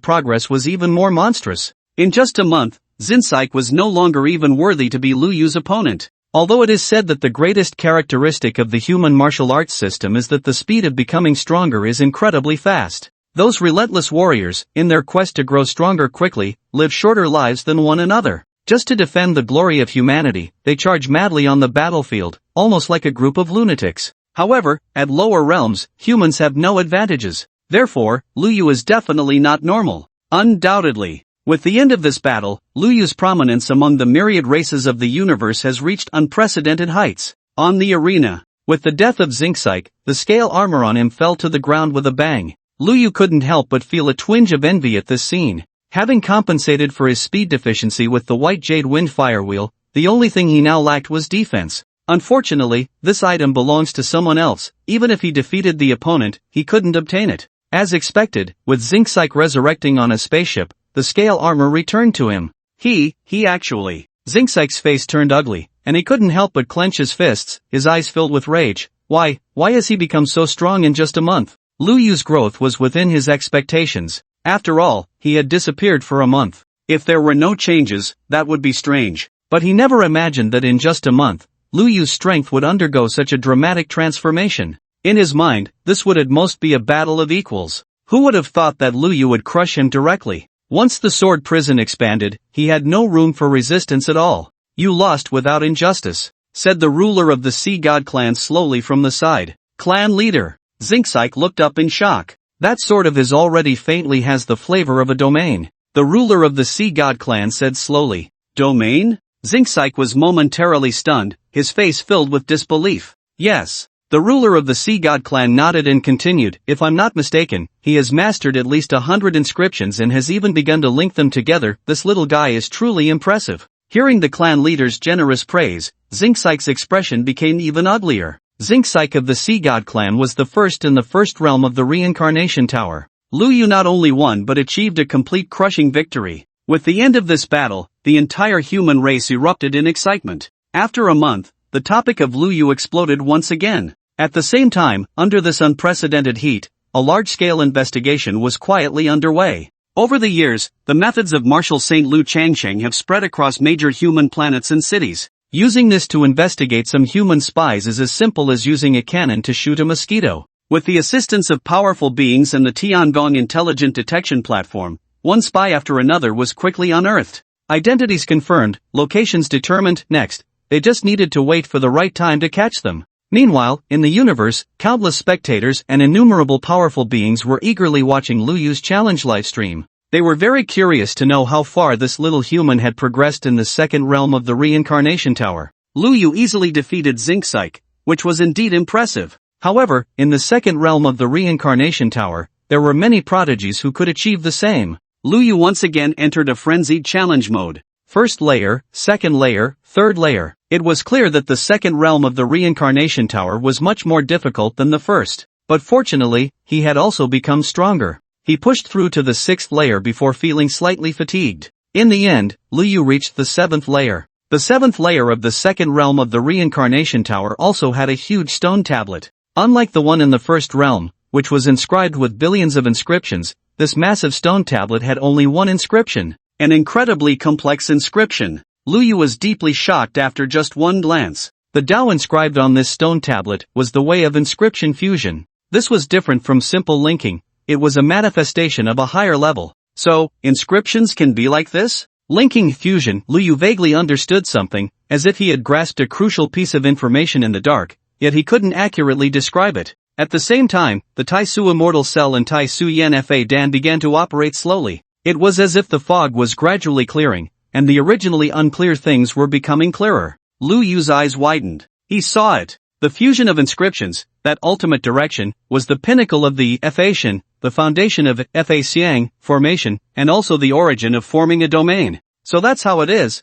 progress was even more monstrous? In just a month, Zinsike was no longer even worthy to be Liu Yu's opponent. Although it is said that the greatest characteristic of the human martial arts system is that the speed of becoming stronger is incredibly fast. Those relentless warriors, in their quest to grow stronger quickly, live shorter lives than one another. Just to defend the glory of humanity, they charge madly on the battlefield, almost like a group of lunatics. However, at lower realms, humans have no advantages. Therefore, Liu Yu is definitely not normal. Undoubtedly. With the end of this battle, Liu Yu's prominence among the myriad races of the universe has reached unprecedented heights. On the arena, with the death of Zinsike, the scale armor on him fell to the ground with a bang. Liu Yu couldn't help but feel a twinge of envy at this scene. Having compensated for his speed deficiency with the White Jade Wind Firewheel, the only thing he now lacked was defense. Unfortunately, this item belongs to someone else. Even if he defeated the opponent, he couldn't obtain it. As expected, with Zinsike resurrecting on a spaceship, the scale armor returned to him. Zinsike's face turned ugly, and he couldn't help but clench his fists, his eyes filled with rage. Why has he become so strong in just a month? Liu Yu's growth was within his expectations. After all, he had disappeared for a month. If there were no changes, that would be strange. But he never imagined that in just a month, Liu Yu's strength would undergo such a dramatic transformation. In his mind, this would at most be a battle of equals. Who would have thought that Liu Yu would crush him directly? Once the sword prison expanded, he had no room for resistance at all. You lost without injustice, said the ruler of the Sea God clan slowly from the side. Clan leader. Zinsike looked up in shock. That sword of his already faintly has the flavor of a domain. The ruler of the Sea God clan said slowly. Domain? Zinsike was momentarily stunned, his face filled with disbelief. Yes. The ruler of the Sea God clan nodded and continued, if I'm not mistaken, he has mastered at least 100 inscriptions and has even begun to link them together. This little guy is truly impressive. Hearing the clan leader's generous praise, Zinxike's expression became even uglier. Zinxike of the Sea God clan was the first in the first realm of the Reincarnation Tower. Lu Yu not only won but achieved a complete crushing victory. With the end of this battle, the entire human race erupted in excitement. After a month, the topic of Lu Yu exploded once again. At the same time, under this unprecedented heat, a large-scale investigation was quietly underway. Over the years, the methods of Marshal Saint Lu Changsheng have spread across major human planets and cities. Using this to investigate some human spies is as simple as using a cannon to shoot a mosquito. With the assistance of powerful beings and the Tiangong intelligent detection platform, one spy after another was quickly unearthed. Identities confirmed, locations determined. Next, they just needed to wait for the right time to catch them. Meanwhile, in the universe, countless spectators and innumerable powerful beings were eagerly watching Lu Yu's challenge livestream. They were very curious to know how far this little human had progressed in the second realm of the Reincarnation Tower. Lu Yu easily defeated Zinxike, which was indeed impressive. However, in the second realm of the Reincarnation Tower, there were many prodigies who could achieve the same. Lu Yu once again entered a frenzied challenge mode. First layer, second layer, third layer. It was clear that the second realm of the Reincarnation Tower was much more difficult than the first. But fortunately, he had also become stronger. He pushed through to the sixth layer before feeling slightly fatigued. In the end, Lu Yu reached the seventh layer. The seventh layer of the second realm of the Reincarnation Tower also had a huge stone tablet. Unlike the one in the first realm, which was inscribed with billions of inscriptions, this massive stone tablet had only one inscription. An incredibly complex inscription. Lu Yu was deeply shocked after just one glance. The Tao inscribed on this stone tablet was the way of inscription fusion. This was different from simple linking. It was a manifestation of a higher level. So, inscriptions can be like this? Linking fusion. Lu Yu vaguely understood something, as if he had grasped a crucial piece of information in the dark, yet he couldn't accurately describe it. At the same time, the Taisu Immortal Cell and Taisu Yen Fa Dan began to operate slowly. It was as if the fog was gradually clearing, and the originally unclear things were becoming clearer. Lu Yu's eyes widened. He saw it. The fusion of inscriptions, that ultimate direction, was the pinnacle of the Fashion, the foundation of Fa formation, and also the origin of forming a domain. So that's how it is.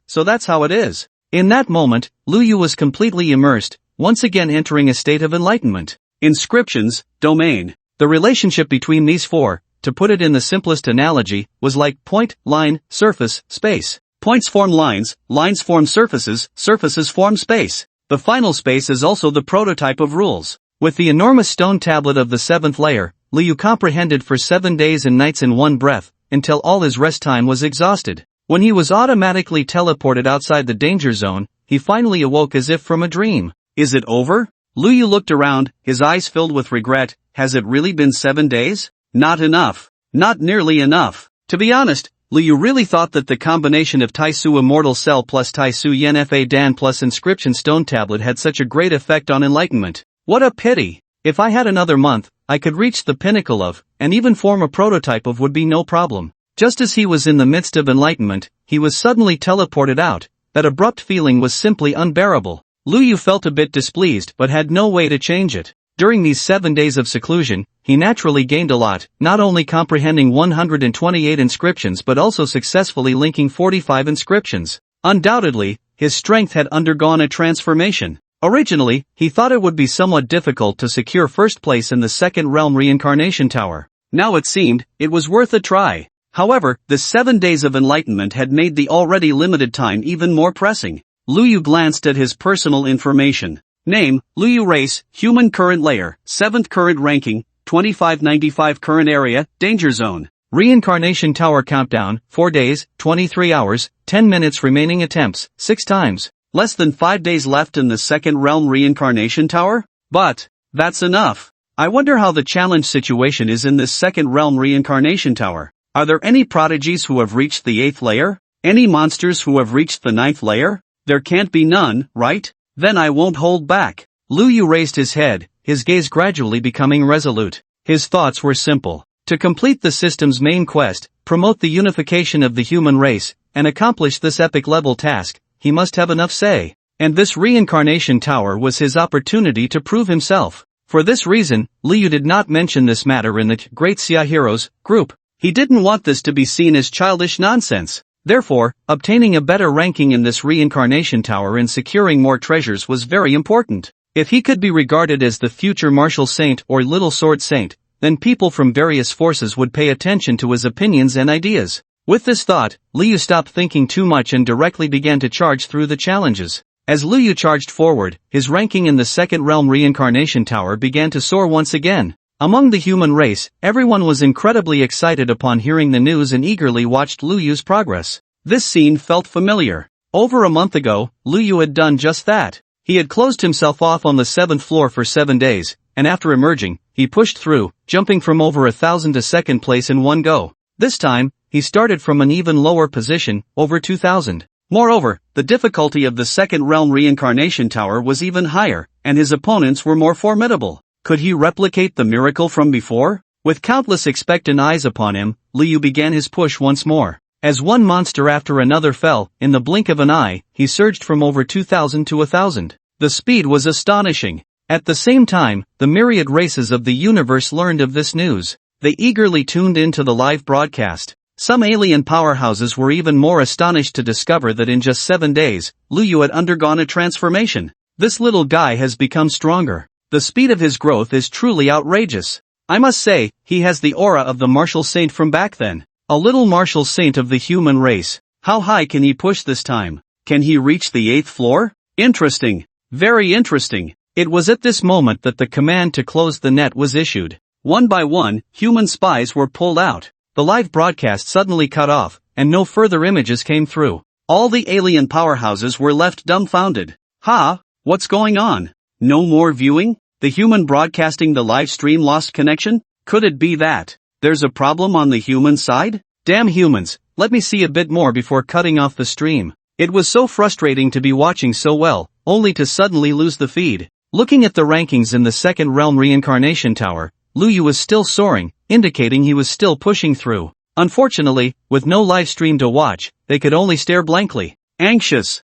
In that moment, Lu Yu was completely immersed, once again entering a state of enlightenment. Inscriptions, domain. The relationship between these four, to put it in the simplest analogy, was like point, line, surface, space. Points form lines, lines form surfaces, surfaces form space. The final space is also the prototype of rules. With the enormous stone tablet of the seventh layer, Lu Yu comprehended for 7 days and nights in one breath, until all his rest time was exhausted. When he was automatically teleported outside the danger zone, he finally awoke as if from a dream. Is it over? Lu Yu looked around, his eyes filled with regret. Has it really been 7 days? Not enough. Not nearly enough. To be honest, Lu Yu really thought that the combination of Taisu Immortal Cell plus Taisu Yen Fa Dan plus Inscription Stone Tablet had such a great effect on enlightenment. What a pity! If I had another month, I could reach the pinnacle of, and even form a prototype of would be no problem. Just as he was in the midst of enlightenment, he was suddenly teleported out. That abrupt feeling was simply unbearable. Lu Yu felt a bit displeased but had no way to change it. During these 7 days of seclusion, he naturally gained a lot, not only comprehending 128 inscriptions but also successfully linking 45 inscriptions. Undoubtedly, his strength had undergone a transformation. Originally, he thought it would be somewhat difficult to secure first place in the second realm Reincarnation Tower. Now it seemed, it was worth a try. However, the 7 days of enlightenment had made the already limited time even more pressing. Lu Yu glanced at his personal information. Name, Lu Yu Race, Human Current Layer, 7th Current Ranking, 2595 Current Area, Danger Zone. Reincarnation Tower Countdown, 4 days, 23 hours, 10 minutes remaining attempts, 6 times. Less than 5 days left in the second realm Reincarnation Tower? But, that's enough. I wonder how the challenge situation is in this second realm Reincarnation Tower. Are there any prodigies who have reached the 8th layer? Any monsters who have reached the 9th layer? There can't be none, right? Then I won't hold back. Lu Yu raised his head, his gaze gradually becoming resolute. His thoughts were simple. To complete the system's main quest, promote the unification of the human race, and accomplish this epic level task, he must have enough say. And this Reincarnation Tower was his opportunity to prove himself. For this reason, Lu Yu did not mention this matter in the Great Xia Heroes group. He didn't want this to be seen as childish nonsense. Therefore, obtaining a better ranking in this reincarnation tower and securing more treasures was very important. If he could be regarded as the future martial saint or little sword saint, then people from various forces would pay attention to his opinions and ideas. With this thought, Liu stopped thinking too much and directly began to charge through the challenges. As Liu charged forward, his ranking in the second realm reincarnation tower began to soar once again. Among the human race, everyone was incredibly excited upon hearing the news and eagerly watched Liu's progress. This scene felt familiar. Over a month ago, Liu had done just that. He had closed himself off on the 7th floor for 7 days, and after emerging, he pushed through, jumping from over 1,000 to second place in one go. This time, he started from an even lower position, over 2,000. Moreover, the difficulty of the second realm reincarnation tower was even higher, and his opponents were more formidable. Could he replicate the miracle from before? With countless expectant eyes upon him, Liu began his push once more. As one monster after another fell, in the blink of an eye, he surged from over 2,000 to 1,000. The speed was astonishing. At the same time, the myriad races of the universe learned of this news. They eagerly tuned into the live broadcast. Some alien powerhouses were even more astonished to discover that in just 7 days, Liu had undergone a transformation. This little guy has become stronger. The speed of his growth is truly outrageous. I must say, he has the aura of the martial saint from back then. A little martial saint of the human race. How high can he push this time? Can he reach the 8th floor? Interesting. Very interesting. It was at this moment that the command to close the net was issued. One by one, human spies were pulled out. The live broadcast suddenly cut off, and no further images came through. All the alien powerhouses were left dumbfounded. What's going on? No more viewing? The human broadcasting the live stream lost connection? Could it be that there's a problem on the human side? Damn humans, let me see a bit more before cutting off the stream. It was so frustrating to be watching so well, only to suddenly lose the feed. Looking at the rankings in the second realm reincarnation tower, Liu was still soaring, indicating he was still pushing through. Unfortunately, with no live stream to watch, they could only stare blankly. Anxious.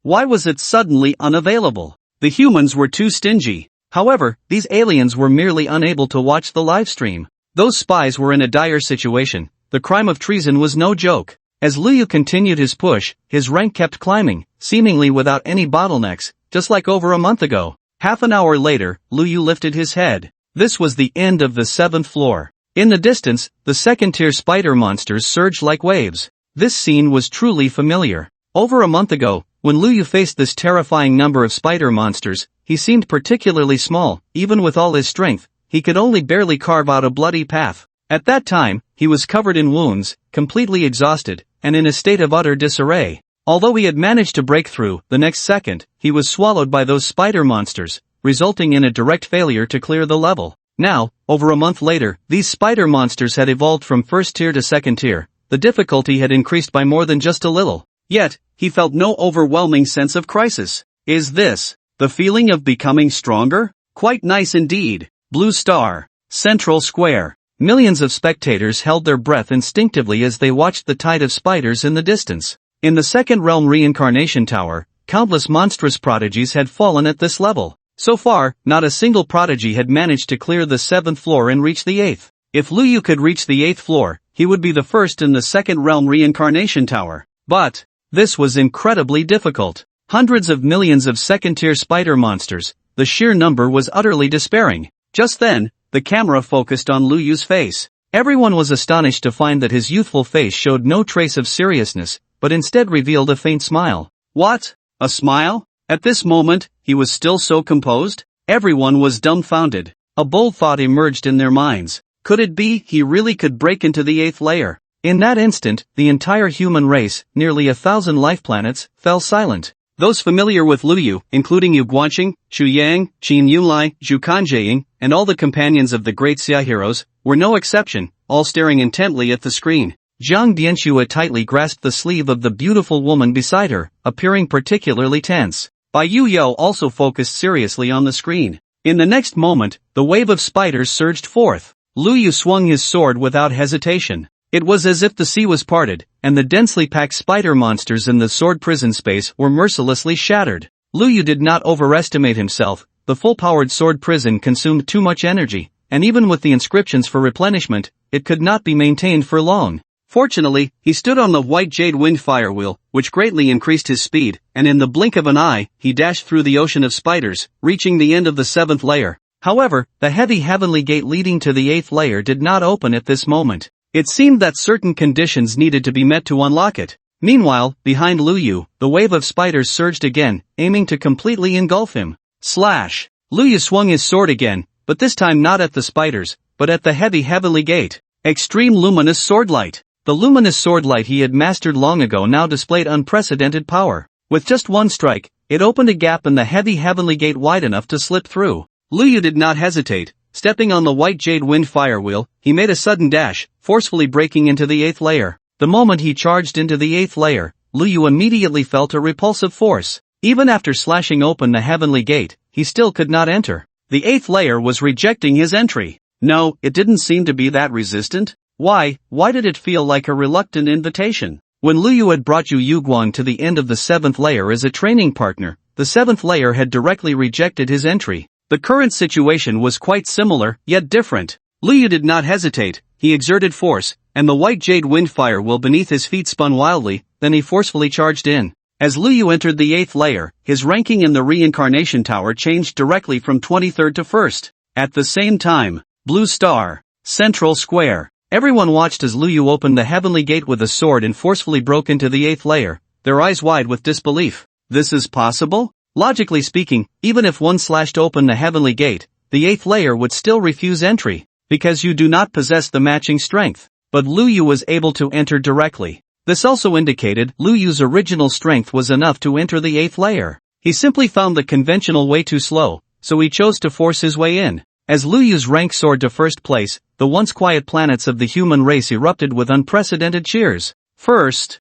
Why was it suddenly unavailable? The humans were too stingy. However, these aliens were merely unable to watch the live stream. Those spies were in a dire situation. The crime of treason was no joke. As Liu continued his push, his rank kept climbing, seemingly without any bottlenecks, just like over a month ago. Half an hour later, Liu lifted his head. This was the end of the 7th floor. In the distance, the second-tier spider monsters surged like waves. This scene was truly familiar. Over a month ago, when Liu faced this terrifying number of spider monsters, he seemed particularly small. Even with all his strength, he could only barely carve out a bloody path. At that time, he was covered in wounds, completely exhausted, and in a state of utter disarray. Although he had managed to break through, the next second, he was swallowed by those spider monsters, resulting in a direct failure to clear the level. Now, over a month later, these spider monsters had evolved from first tier to second tier. The difficulty had increased by more than just a little. Yet, he felt no overwhelming sense of crisis. Is this the feeling of becoming stronger? Quite nice indeed. Blue Star, Central Square. Millions of spectators held their breath instinctively as they watched the tide of spiders in the distance. In the second realm reincarnation tower, countless monstrous prodigies had fallen at this level. So far, not a single prodigy had managed to clear the 7th floor and reach the 8th. If Liu could reach the 8th floor, he would be the first in the second realm reincarnation tower. But this was incredibly difficult. Hundreds of millions of second-tier spider monsters, the sheer number was utterly despairing. Just then, the camera focused on Liu's face. Everyone was astonished to find that his youthful face showed no trace of seriousness, but instead revealed a faint smile. What? A smile? At this moment, he was still so composed? Everyone was dumbfounded. A bold thought emerged in their minds. Could it be he really could break into the 8th layer? In that instant, the entire human race, nearly 1,000 life planets, fell silent. Those familiar with Liu, including Yu Guanqing, Xu Yang, Qin Yunlai, Zhu Kanjiang, and all the companions of the great Xia heroes, were no exception, all staring intently at the screen. Zhang Dianxue tightly grasped the sleeve of the beautiful woman beside her, appearing particularly tense. Bai Yuyo also focused seriously on the screen. In the next moment, the wave of spiders surged forth. Liu swung his sword without hesitation. It was as if the sea was parted, and the densely packed spider monsters in the sword prison space were mercilessly shattered. Liu did not overestimate himself. The full-powered sword prison consumed too much energy, and even with the inscriptions for replenishment, it could not be maintained for long. Fortunately, he stood on the white jade wind firewheel, which greatly increased his speed, and in the blink of an eye, he dashed through the ocean of spiders, reaching the end of the 7th layer. However, the heavy heavenly gate leading to the 8th layer did not open at this moment. It seemed that certain conditions needed to be met to unlock it. Meanwhile, behind Lu Yu, the wave of spiders surged again, aiming to completely engulf him. Slash! Lu Yu swung his sword again, but this time not at the spiders, but at the heavy heavenly gate. Extreme luminous sword light. The luminous sword light he had mastered long ago now displayed unprecedented power. With just one strike, it opened a gap in the heavy heavenly gate wide enough to slip through. Lu Yu did not hesitate. Stepping on the white jade wind firewheel, he made a sudden dash, forcefully breaking into the 8th layer. The moment he charged into the 8th layer, Lu Yu immediately felt a repulsive force. Even after slashing open the heavenly gate, he still could not enter. The 8th layer was rejecting his entry. No, it didn't seem to be that resistant. Why did it feel like a reluctant invitation? When Lu Yu had brought Yu Guang to the end of the 7th layer as a training partner, the 7th layer had directly rejected his entry. The current situation was quite similar, yet different. Lu Yu did not hesitate, he exerted force, and the white jade wind firewheel beneath his feet spun wildly, then he forcefully charged in. As Lu Yu entered the 8th layer, his ranking in the reincarnation tower changed directly from 23rd to 1st. At the same time, Blue Star, Central Square. Everyone watched as Lu Yu opened the heavenly gate with a sword and forcefully broke into the 8th layer, their eyes wide with disbelief. This is possible? Logically speaking, even if one slashed open the heavenly gate, the 8th layer would still refuse entry, because you do not possess the matching strength. But Lu Yu was able to enter directly. This also indicated Lu Yu's original strength was enough to enter the 8th layer. He simply found the conventional way too slow, so he chose to force his way in. As Lu Yu's rank soared to 1st place, the once quiet planets of the human race erupted with unprecedented cheers. First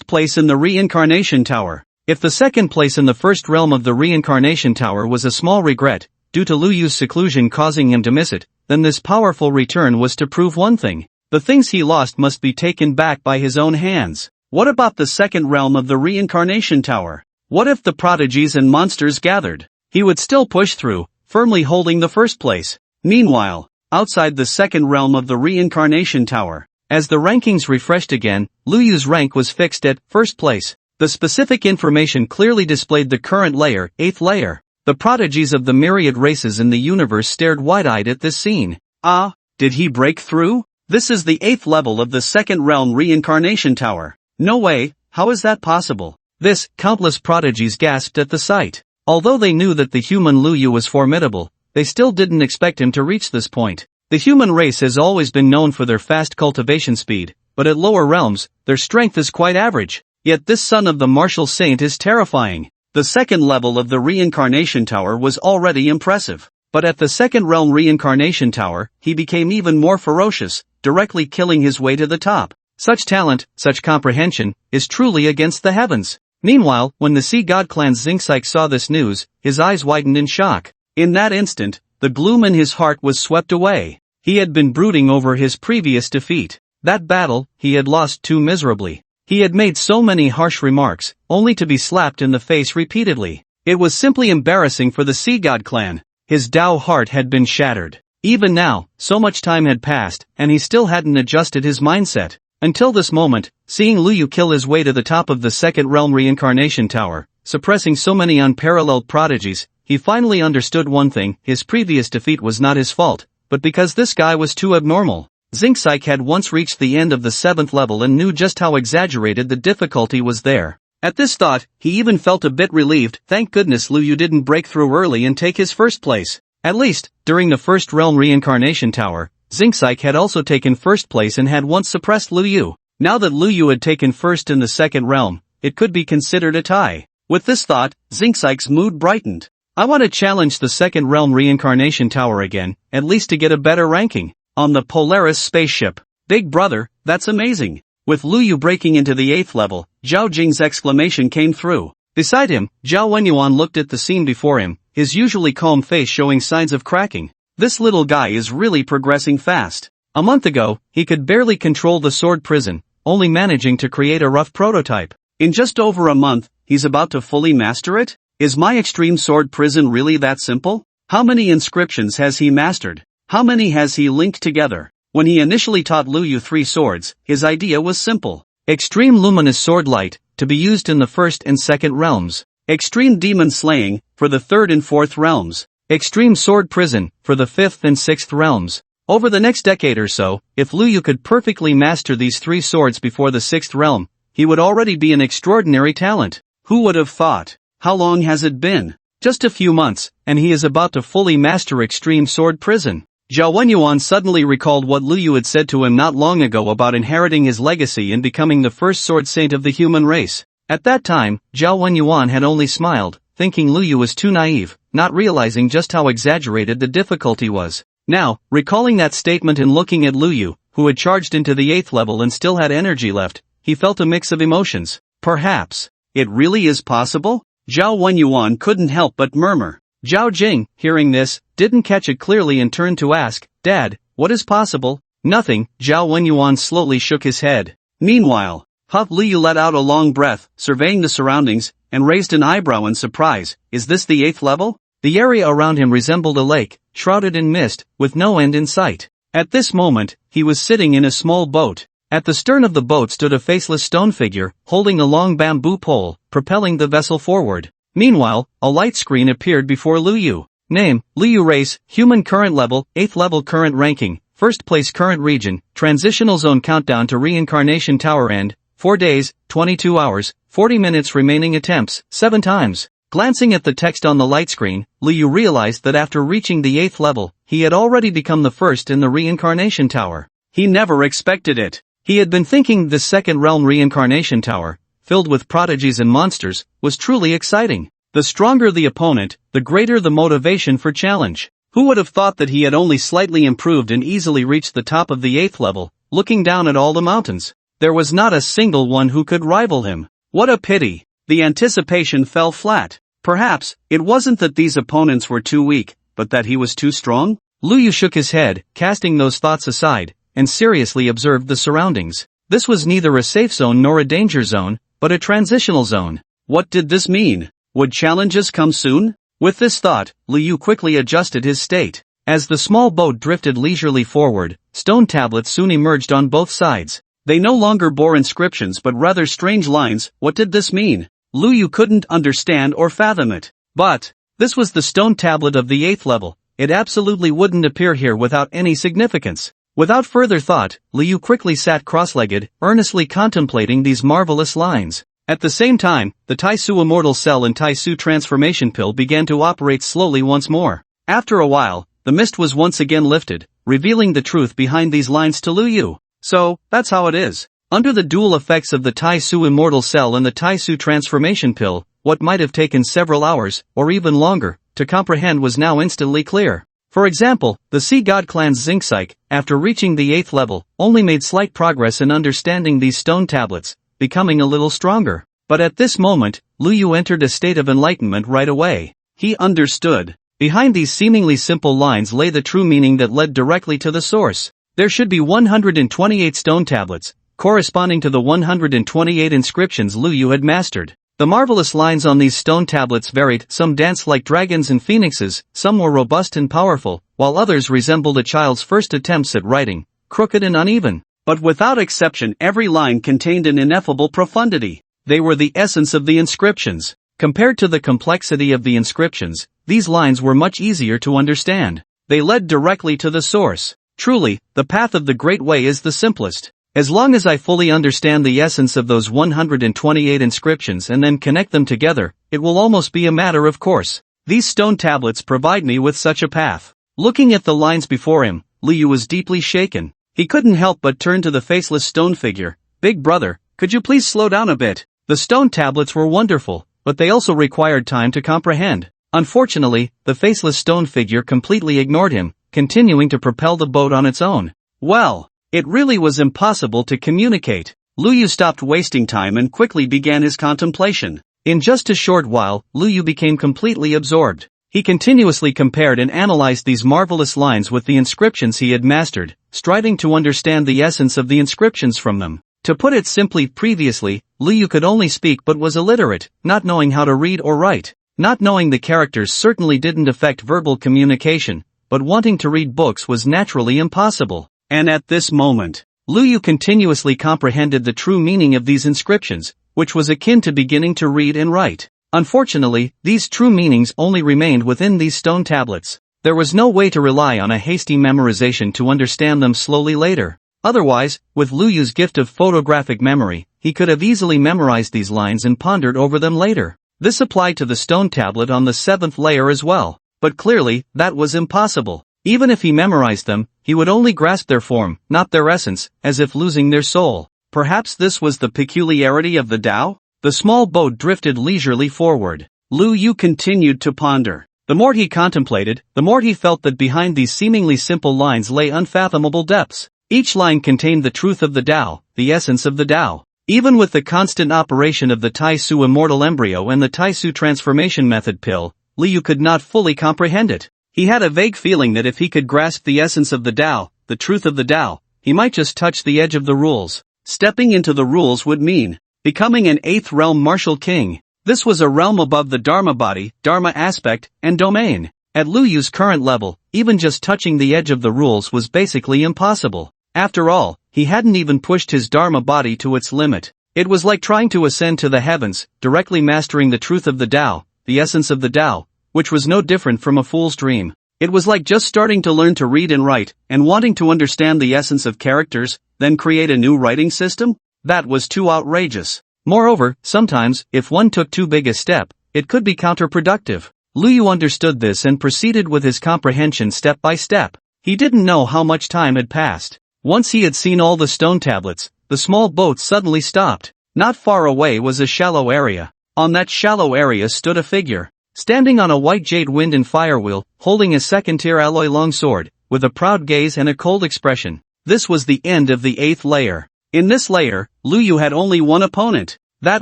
place in the reincarnation tower. If the 2nd place in the 1st realm of the reincarnation tower was a small regret, due to Lu Yu's seclusion causing him to miss it, then this powerful return was to prove one thing. The things he lost must be taken back by his own hands. What about the 2nd realm of the reincarnation tower? What if the prodigies and monsters gathered? He would still push through, firmly holding the 1st place. Meanwhile, outside the 2nd realm of the reincarnation tower, as the rankings refreshed again, Lu Yu's rank was fixed at 1st place. The specific information clearly displayed the current layer, 8th layer. The prodigies of the myriad races in the universe stared wide-eyed at this scene. Ah, did he break through? This is the 8th level of the 2nd realm reincarnation tower. No way, how is that possible? This, countless prodigies gasped at the sight. Although they knew that the human Lu Yu was formidable, they still didn't expect him to reach this point. The human race has always been known for their fast cultivation speed, but at lower realms, their strength is quite average. Yet this son of the martial saint is terrifying. The 2nd level of the reincarnation tower was already impressive. But at the 2nd realm reincarnation tower, he became even more ferocious, directly killing his way to the top. Such talent, such comprehension, is truly against the heavens. Meanwhile, when the Sea God Clan's Xingsaik saw this news, his eyes widened in shock. In that instant, the gloom in his heart was swept away. He had been brooding over his previous defeat. That battle, he had lost too miserably. He had made so many harsh remarks, only to be slapped in the face repeatedly. It was simply embarrassing for the Sea God Clan. His Tao heart had been shattered. Even now, so much time had passed, and he still hadn't adjusted his mindset. Until this moment, seeing Lu Yu kill his way to the top of the 2nd realm reincarnation tower, suppressing so many unparalleled prodigies, he finally understood one thing: his previous defeat was not his fault, but because this guy was too abnormal. Xingsaik had once reached the end of the 7th level and knew just how exaggerated the difficulty was there. At this thought, he even felt a bit relieved. Thank goodness Lu Yu didn't break through early and take his 1st place. At least, during the 1st realm reincarnation tower, Xingsaik had also taken 1st place and had once suppressed Lu Yu. Now that Lu Yu had taken 1st in the 2nd realm, it could be considered a tie. With this thought, Xingsaik's mood brightened. I want to challenge the 2nd realm reincarnation tower again, at least to get a better ranking. On the Polaris spaceship. Big brother, that's amazing. With Lu Yu breaking into the 8th level, Zhao Jing's exclamation came through. Beside him, Zhao Wenyuan looked at the scene before him, his usually calm face showing signs of cracking. This little guy is really progressing fast. A month ago, he could barely control the sword prison, only managing to create a rough prototype. In just over a month, he's about to fully master it? Is my extreme sword prison really that simple? How many inscriptions has he mastered? How many has he linked together? When he initially taught Liu Yu 3 swords, his idea was simple. Extreme Luminous Sword Light, to be used in the first and second realms. Extreme Demon Slaying, for the third and fourth realms. Extreme Sword Prison, for the fifth and sixth realms. Over the next decade or so, if Liu Yu could perfectly master these 3 swords before the sixth realm, he would already be an extraordinary talent. Who would have thought? How long has it been? Just a few months, and he is about to fully master Extreme Sword Prison. Zhao Wenyuan suddenly recalled what Liu Yu had said to him not long ago about inheriting his legacy and becoming the first sword saint of the human race. At that time, Zhao Wenyuan had only smiled, thinking Liu Yu was too naive, not realizing just how exaggerated the difficulty was. Now, recalling that statement and looking at Liu Yu, who had charged into the 8th level and still had energy left, he felt a mix of emotions. Perhaps it really is possible? Zhao Wenyuan couldn't help but murmur. Zhao Jing, hearing this, didn't catch it clearly and turned to ask, "Dad, what is possible?" "Nothing," Zhao Wenyuan slowly shook his head. Meanwhile, Liu Yu let out a long breath, surveying the surroundings, and raised an eyebrow in surprise. "Is this the 8th level?" The area around him resembled a lake, shrouded in mist, with no end in sight. At this moment, he was sitting in a small boat. At the stern of the boat stood a faceless stone figure, holding a long bamboo pole, propelling the vessel forward. Meanwhile, a light screen appeared before Liu Yu. Name, Liu Yu. Race, human. Current level, 8th level. Current ranking, 1st place. Current region, transitional zone. Countdown to reincarnation tower end, 4 days, 22 hours, 40 minutes. Remaining attempts, 7 times. Glancing at the text on the light screen, Liu Yu realized that after reaching the 8th level, he had already become the first in the reincarnation tower. He never expected it. He had been thinking the second realm reincarnation tower, filled with prodigies and monsters, was truly exciting. The stronger the opponent, the greater the motivation for challenge. Who would have thought that he had only slightly improved and easily reached the top of the 8th level, looking down at all the mountains? There was not a single one who could rival him. What a pity. The anticipation fell flat. Perhaps, it wasn't that these opponents were too weak, but that he was too strong? Liu Yu shook his head, casting those thoughts aside, and seriously observed the surroundings. This was neither a safe zone nor a danger zone, but a transitional zone. What did this mean? Would challenges come soon? With this thought, Liu Yu quickly adjusted his state. As the small boat drifted leisurely forward, stone tablets soon emerged on both sides. They no longer bore inscriptions but rather strange lines. What did this mean? Liu Yu couldn't understand or fathom it. But this was the stone tablet of the 8th level. It absolutely wouldn't appear here without any significance. Without further thought, Liu Yu quickly sat cross-legged, earnestly contemplating these marvelous lines. At the same time, the Taisu Immortal Cell and Taisu Transformation Pill began to operate slowly once more. After a while, the mist was once again lifted, revealing the truth behind these lines to Liu Yu. So, that's how it is. Under the dual effects of the Taisu Immortal Cell and the Taisu Transformation Pill, what might have taken several hours, or even longer, to comprehend was now instantly clear. For example, the Sea God Clan's Zinxike, after reaching the 8th level, only made slight progress in understanding these stone tablets, becoming a little stronger. But at this moment, Liu Yu entered a state of enlightenment right away. He understood. Behind these seemingly simple lines lay the true meaning that led directly to the source. There should be 128 stone tablets, corresponding to the 128 inscriptions Liu Yu had mastered. The marvelous lines on these stone tablets varied. Some danced like dragons and phoenixes, some were robust and powerful, while others resembled a child's first attempts at writing, crooked and uneven. But without exception, every line contained an ineffable profundity. They were the essence of the inscriptions. Compared to the complexity of the inscriptions, these lines were much easier to understand. They led directly to the source. Truly, the path of the Great Way is the simplest. As long as I fully understand the essence of those 128 inscriptions and then connect them together, it will almost be a matter of course. These stone tablets provide me with such a path. Looking at the lines before him, Liu Yu was deeply shaken. He couldn't help but turn to the faceless stone figure. "Big brother, could you please slow down a bit?" The stone tablets were wonderful, but they also required time to comprehend. Unfortunately, the faceless stone figure completely ignored him, continuing to propel the boat on its own. Well, it really was impossible to communicate. Liu Yu stopped wasting time and quickly began his contemplation. In just a short while, Liu Yu became completely absorbed. He continuously compared and analyzed these marvelous lines with the inscriptions he had mastered, striving to understand the essence of the inscriptions from them. To put it simply, previously, Liu Yu could only speak but was illiterate, not knowing how to read or write. Not knowing the characters certainly didn't affect verbal communication, but wanting to read books was naturally impossible. And at this moment, Lu Yu continuously comprehended the true meaning of these inscriptions, which was akin to beginning to read and write. Unfortunately, these true meanings only remained within these stone tablets. There was no way to rely on a hasty memorization to understand them slowly later. Otherwise, with Lu Yu's gift of photographic memory, he could have easily memorized these lines and pondered over them later. This applied to the stone tablet on the 7th layer as well. But clearly, that was impossible. Even if he memorized them, he would only grasp their form, not their essence, as if losing their soul. Perhaps this was the peculiarity of the Tao? The small boat drifted leisurely forward. Lu Yu continued to ponder. The more he contemplated, the more he felt that behind these seemingly simple lines lay unfathomable depths. Each line contained the truth of the Tao, the essence of the Tao. Even with the constant operation of the Tai-Su immortal embryo and the Tai-Su transformation method pill, Lu Yu could not fully comprehend it. He had a vague feeling that if he could grasp the essence of the Tao, the truth of the Tao, he might just touch the edge of the rules. Stepping into the rules would mean becoming an 8th realm martial king. This was a realm above the Dharma body, Dharma aspect, and domain. At Lu Yu's current level, even just touching the edge of the rules was basically impossible. After all, he hadn't even pushed his Dharma body to its limit. It was like trying to ascend to the heavens, directly mastering the truth of the Tao, the essence of the Tao, which was no different from a fool's dream. It was like just starting to learn to read and write, and wanting to understand the essence of characters, then create a new writing system? That was too outrageous. Moreover, sometimes, if one took too big a step, it could be counterproductive. Lu Yu understood this and proceeded with his comprehension step by step. He didn't know how much time had passed. Once he had seen all the stone tablets, the small boat suddenly stopped. Not far away was a shallow area. On that shallow area stood a figure, standing on a white jade wind and firewheel, holding a second-tier alloy longsword, with a proud gaze and a cold expression. This was the end of the 8th layer. In this layer, Lu Yu had only one opponent. That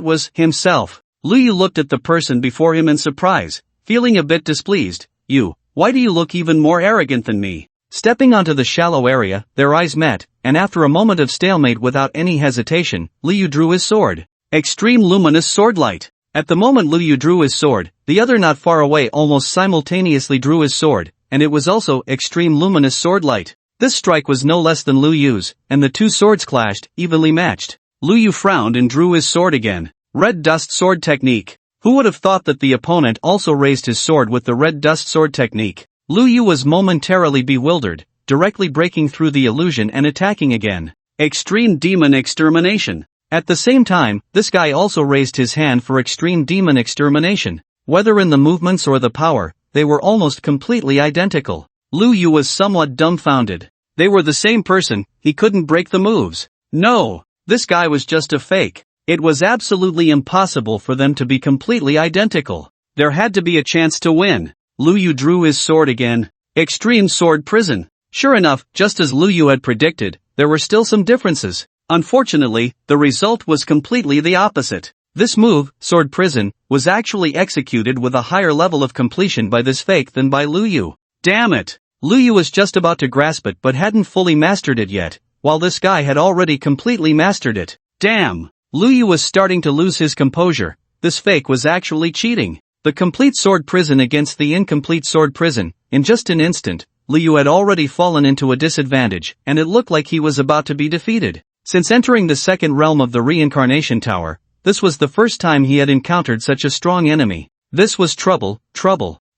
was himself. Lu Yu looked at the person before him in surprise, feeling a bit displeased. Why do you look even more arrogant than me? Stepping onto the shallow area, their eyes met, and after a moment of stalemate without any hesitation, Lu Yu drew his sword. Extreme luminous sword light. At the moment Lu Yu drew his sword, the other not far away almost simultaneously drew his sword, and it was also extreme luminous sword light. This strike was no less than Lu Yu's, and the two swords clashed, evenly matched. Lu Yu frowned and drew his sword again. Red dust sword technique. Who would have thought that the opponent also raised his sword with the red dust sword technique? Lu Yu was momentarily bewildered, directly breaking through the illusion and attacking again. Extreme demon extermination. At the same time, this guy also raised his hand for extreme demon extermination. Whether in the movements or the power, they were almost completely identical. Lu Yu was somewhat dumbfounded. They were the same person, he couldn't break the moves. No, this guy was just a fake. It was absolutely impossible for them to be completely identical. There had to be a chance to win. Lu Yu drew his sword again. Extreme sword prison. Sure enough, just as Lu Yu had predicted, there were still some differences. Unfortunately, the result was completely the opposite. This move, sword prison, was actually executed with a higher level of completion by this fake than by Lu Yu. Damn it! Lu Yu was just about to grasp it but hadn't fully mastered it yet, while this guy had already completely mastered it. Damn! Lu Yu was starting to lose his composure. This fake was actually cheating. The complete sword prison against the incomplete sword prison. In just an instant, Lu Yu had already fallen into a disadvantage, and it looked like he was about to be defeated. Since entering the second realm of the reincarnation tower, this was the first time he had encountered such a strong enemy. This was trouble.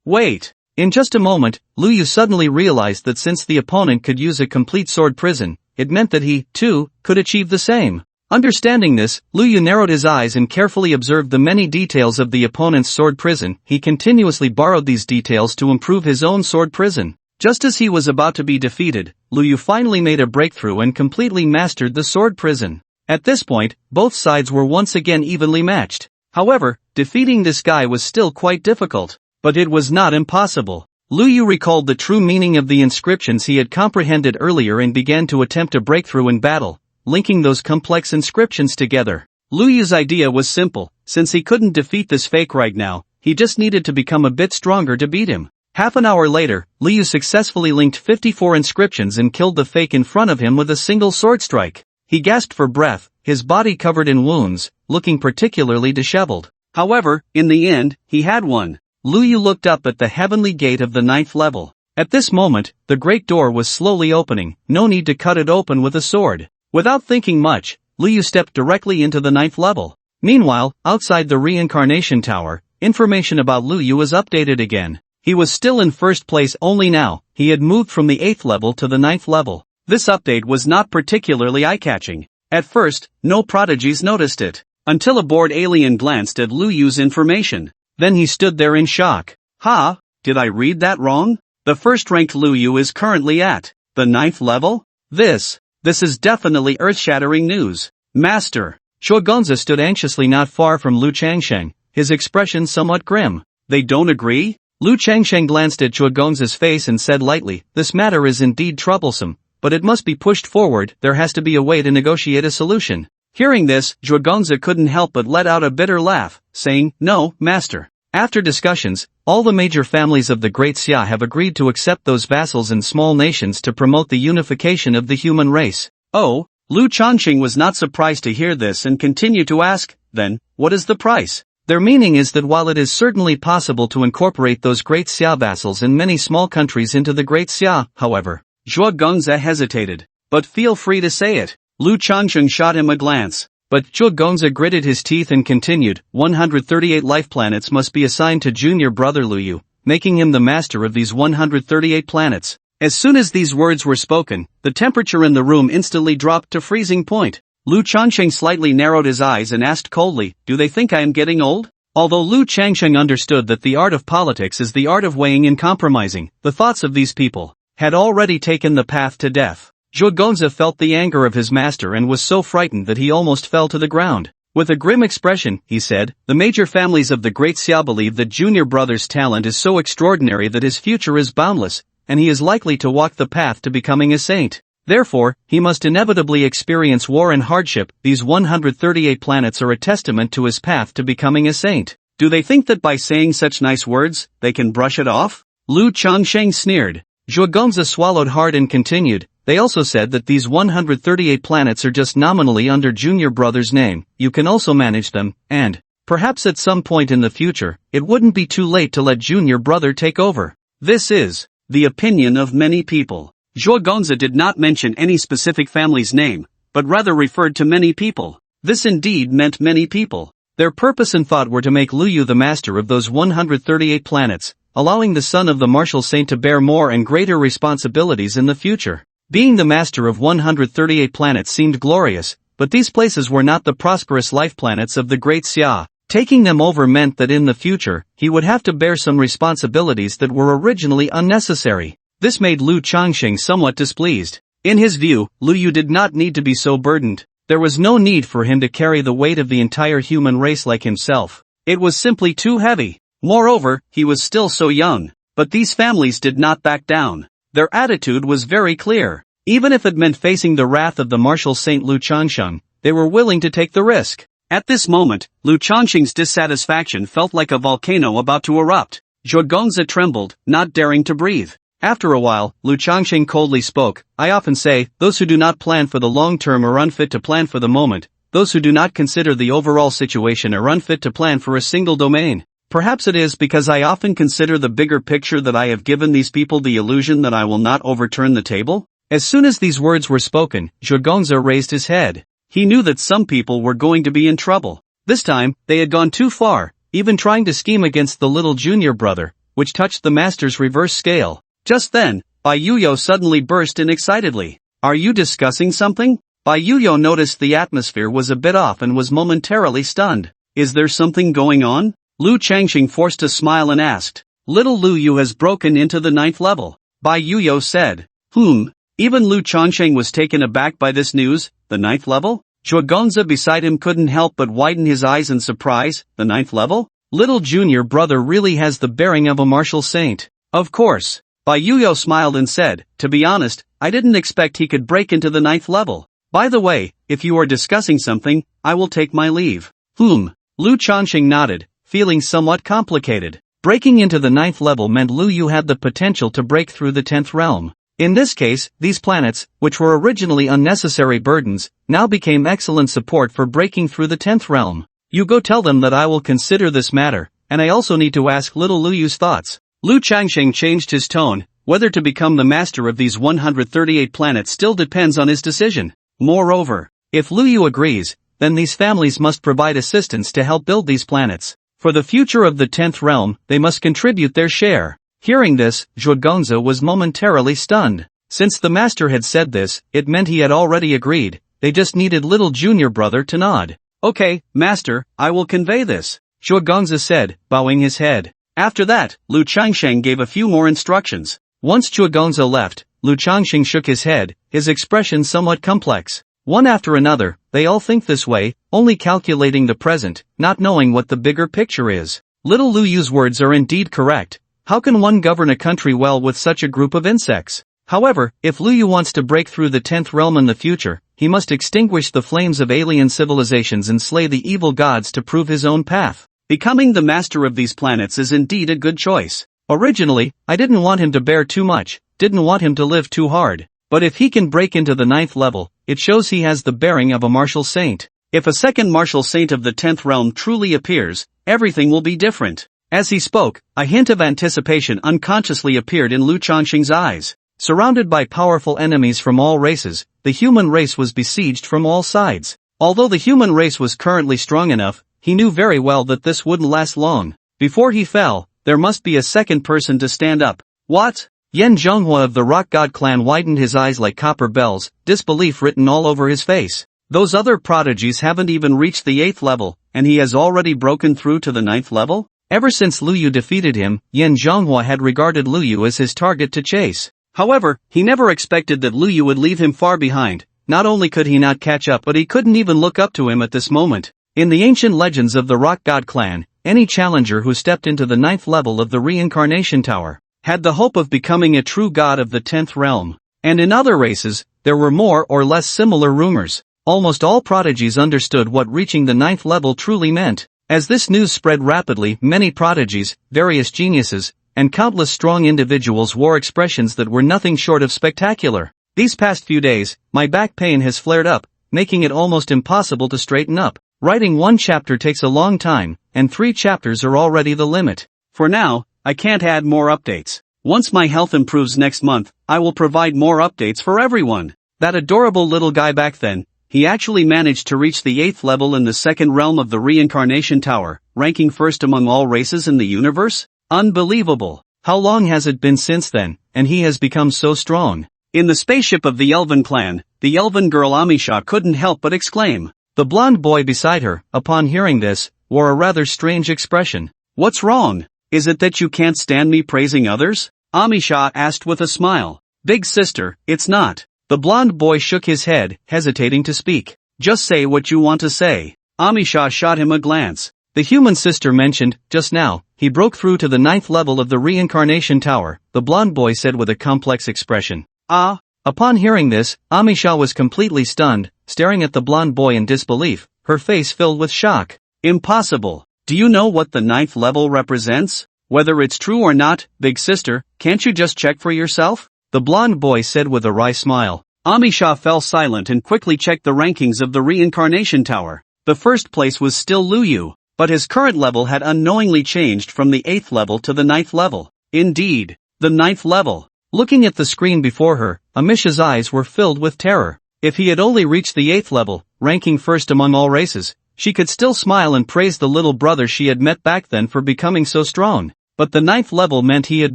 Wait! In just a moment, Lu Yu suddenly realized that since the opponent could use a complete sword prison, it meant that he, too, could achieve the same. Understanding this, Lu Yu narrowed his eyes and carefully observed the many details of the opponent's sword prison. He continuously borrowed these details to improve his own sword prison. Just as he was about to be defeated, Lu Yu finally made a breakthrough and completely mastered the sword prison. At this point, both sides were once again evenly matched. However, defeating this guy was still quite difficult. But it was not impossible. Lu Yu recalled the true meaning of the inscriptions he had comprehended earlier and began to attempt a breakthrough in battle, linking those complex inscriptions together. Lu Yu's idea was simple. Since he couldn't defeat this fake right now, he just needed to become a bit stronger to beat him. Half an hour later, Lu Yu successfully linked 54 inscriptions and killed the fake in front of him with a single sword strike. He gasped for breath, his body covered in wounds, looking particularly disheveled. However, in the end, he had won. Lu Yu looked up at the heavenly gate of the 9th level. At this moment, the great door was slowly opening, no need to cut it open with a sword. Without thinking much, Lu Yu stepped directly into the 9th level. Meanwhile, outside the reincarnation tower, information about Lu Yu was updated again. He was still in first place, only now he had moved from the 8th level to the 9th level. This update was not particularly eye-catching. At first, no prodigies noticed it, until a bored alien glanced at Lu Yu's information. Then he stood there in shock. Ha! Did I read that wrong? The first-ranked Lu Yu is currently at the 9th level? This is definitely earth-shattering news. Master. Shuogonza stood anxiously not far from Lu Changsheng, his expression somewhat grim. They don't agree? Lu Changsheng glanced at Shuogonza's face and said lightly, this matter is indeed troublesome, but it must be pushed forward, there has to be a way to negotiate a solution. Hearing this, Shuogonza couldn't help but let out a bitter laugh, saying, no, master. After discussions, all the major families of the Great Xia have agreed to accept those vassals and small nations to promote the unification of the human race. Oh, Lu Changxing was not surprised to hear this and continued to ask, then, what is the price? Their meaning is that while it is certainly possible to incorporate those Great Xia vassals and many small countries into the Great Xia, however, Shuogonza hesitated. But feel free to say it. Lu Changxing shot him a glance. But Shuogonza gritted his teeth and continued, 138 life planets must be assigned to junior brother Lu Yu, making him the master of these 138 planets. As soon as these words were spoken, the temperature in the room instantly dropped to freezing point. Lu Changsheng slightly narrowed his eyes and asked coldly, do they think I am getting old? Although Lu Changsheng understood that the art of politics is the art of weighing and compromising, the thoughts of these people had already taken the path to death. Shuogonza felt the anger of his master and was so frightened that he almost fell to the ground. With a grim expression, he said, the major families of the Great Xia believe that junior brother's talent is so extraordinary that his future is boundless, and he is likely to walk the path to becoming a saint. Therefore, he must inevitably experience war and hardship. These 138 planets are a testament to his path to becoming a saint. Do they think that by saying such nice words, they can brush it off? Lu Changsheng sneered. Shuogonza swallowed hard and continued, they also said that these 138 planets are just nominally under junior brother's name, you can also manage them, and, perhaps at some point in the future, it wouldn't be too late to let junior brother take over. This is the opinion of many people. Shuogonza did not mention any specific family's name, but rather referred to many people. This indeed meant many people. Their purpose and thought were to make Lu Yu the master of those 138 planets, allowing the son of the martial saint to bear more and greater responsibilities in the future. Being the master of 138 planets seemed glorious, but these places were not the prosperous life planets of the Great Xia. Taking them over meant that in the future, he would have to bear some responsibilities that were originally unnecessary. This made Lu Changxing somewhat displeased. In his view, Lu Yu did not need to be so burdened. There was no need for him to carry the weight of the entire human race like himself. It was simply too heavy. Moreover, he was still so young. But these families did not back down. Their attitude was very clear. Even if it meant facing the wrath of the martial saint Lu Changsheng, they were willing to take the risk. At this moment, Lu Changxing's dissatisfaction felt like a volcano about to erupt. Shuogonza trembled, not daring to breathe. After a while, Lu Changxing coldly spoke, I often say, those who do not plan for the long term are unfit to plan for the moment. Those who do not consider the overall situation are unfit to plan for a single domain. Perhaps it is because I often consider the bigger picture that I have given these people the illusion that I will not overturn the table. As soon as these words were spoken, Shuogonza raised his head. He knew that some people were going to be in trouble. This time, they had gone too far, even trying to scheme against the little junior brother, which touched the master's reverse scale. Just then, Bai Yuyo suddenly burst in excitedly. Are you discussing something? Bai Yuyo noticed the atmosphere was a bit off and was momentarily stunned. Is there something going on? Lu Changxing forced a smile and asked. Little Lu Yu has broken into the 9th level. Bai Yuyo said. Even Lu Changxing was taken aback by this news. The 9th level? Shuogonza beside him couldn't help but widen his eyes in surprise. The 9th level? Little junior brother really has the bearing of a martial saint. Of course. Bai Yuyo smiled and said, to be honest, I didn't expect he could break into the 9th level. By the way, if you are discussing something, I will take my leave. Lu Changxing nodded, feeling somewhat complicated. Breaking into the 9th level meant Lu Yu had the potential to break through the 10th realm. In this case, these planets, which were originally unnecessary burdens, now became excellent support for breaking through the 10th realm. You go tell them that I will consider this matter, and I also need to ask little Lu Yu's thoughts. Lu Changxing changed his tone, Whether to become the master of these 138 planets still depends on his decision. Moreover, if Lu Yu agrees, then these families must provide assistance to help build these planets. For the future of the 10th realm, they must contribute their share. Hearing this, Zhuangzi was momentarily stunned. Since the master had said this, it meant he had already agreed. They just needed little junior brother to nod. Okay, master, I will convey this, Zhuangzi said, bowing his head. After that, Lu Changsheng gave a few more instructions. Once Zhuangzi left, Lu Changsheng shook his head, his expression somewhat complex. One after another, they all think this way, only calculating the present, not knowing what the bigger picture is. Little Lu Yu's words are indeed correct. How can one govern a country well with such a group of insects? However, if Lu Yu wants to break through the 10th realm in the future, he must extinguish the flames of alien civilizations and slay the evil gods to prove his own path. Becoming the master of these planets is indeed a good choice. Originally, I didn't want him to bear too much, didn't want him to live too hard. But if he can break into the 9th level, it shows he has the bearing of a martial saint. If a second martial saint of the 10th realm truly appears, everything will be different. As he spoke, a hint of anticipation unconsciously appeared in Lu Changsheng's eyes. Surrounded by powerful enemies from all races, the human race was besieged from all sides. Although the human race was currently strong enough, he knew very well that this wouldn't last long. Before he fell, there must be a second person to stand up. What? Yan Zhonghua of the Rock God clan widened his eyes like copper bells, disbelief written all over his face. Those other prodigies haven't even reached the 8th level, and he has already broken through to the 9th level? Ever since Lu Yu defeated him, Yan Zhonghua had regarded Lu Yu as his target to chase. However, he never expected that Lu Yu would leave him far behind. Not only could he not catch up, but he couldn't even look up to him at this moment. In the ancient legends of the Rock God clan, any challenger who stepped into the 9th level of the Reincarnation Tower had the hope of becoming a true god of the 10th realm. And in other races, there were more or less similar rumors. Almost all prodigies understood what reaching the 9th level truly meant. As this news spread rapidly, many prodigies, various geniuses, and countless strong individuals wore expressions that were nothing short of spectacular. These past few days, my back pain has flared up, making it almost impossible to straighten up. Writing one chapter takes a long time, and 3 chapters are already the limit. For now, I can't add more updates. Once my health improves next month, I will provide more updates for everyone. That adorable little guy back then, he actually managed to reach the 8th level in the 2nd realm of the Reincarnation Tower, ranking first among all races in the universe? Unbelievable. How long has it been since then, and he has become so strong? In the spaceship of the Elven clan, the Elven girl Amisha couldn't help but exclaim. The blonde boy beside her, upon hearing this, wore a rather strange expression. What's wrong? Is it that you can't stand me praising others? Amisha asked with a smile. Big sister, it's not. The blonde boy shook his head, hesitating to speak. Just say what you want to say. Amisha shot him a glance. The human sister mentioned, just now, he broke through to the 9th level of the Reincarnation Tower, the blonde boy said with a complex expression. Ah? Upon hearing this, Amisha was completely stunned, staring at the blonde boy in disbelief, her face filled with shock. Impossible. Do you know what the 9th level represents? Whether it's true or not, big sister, can't you just check for yourself? The blonde boy said with a wry smile. Amisha fell silent and quickly checked the rankings of the Reincarnation Tower. The first place was still Lu Yu, but his current level had unknowingly changed from the 8th level to the 9th level. Indeed, the 9th level. Looking at the screen before her, Amisha's eyes were filled with terror. If he had only reached the 8th level, ranking first among all races, she could still smile and praise the little brother she had met back then for becoming so strong. But the 9th level meant he had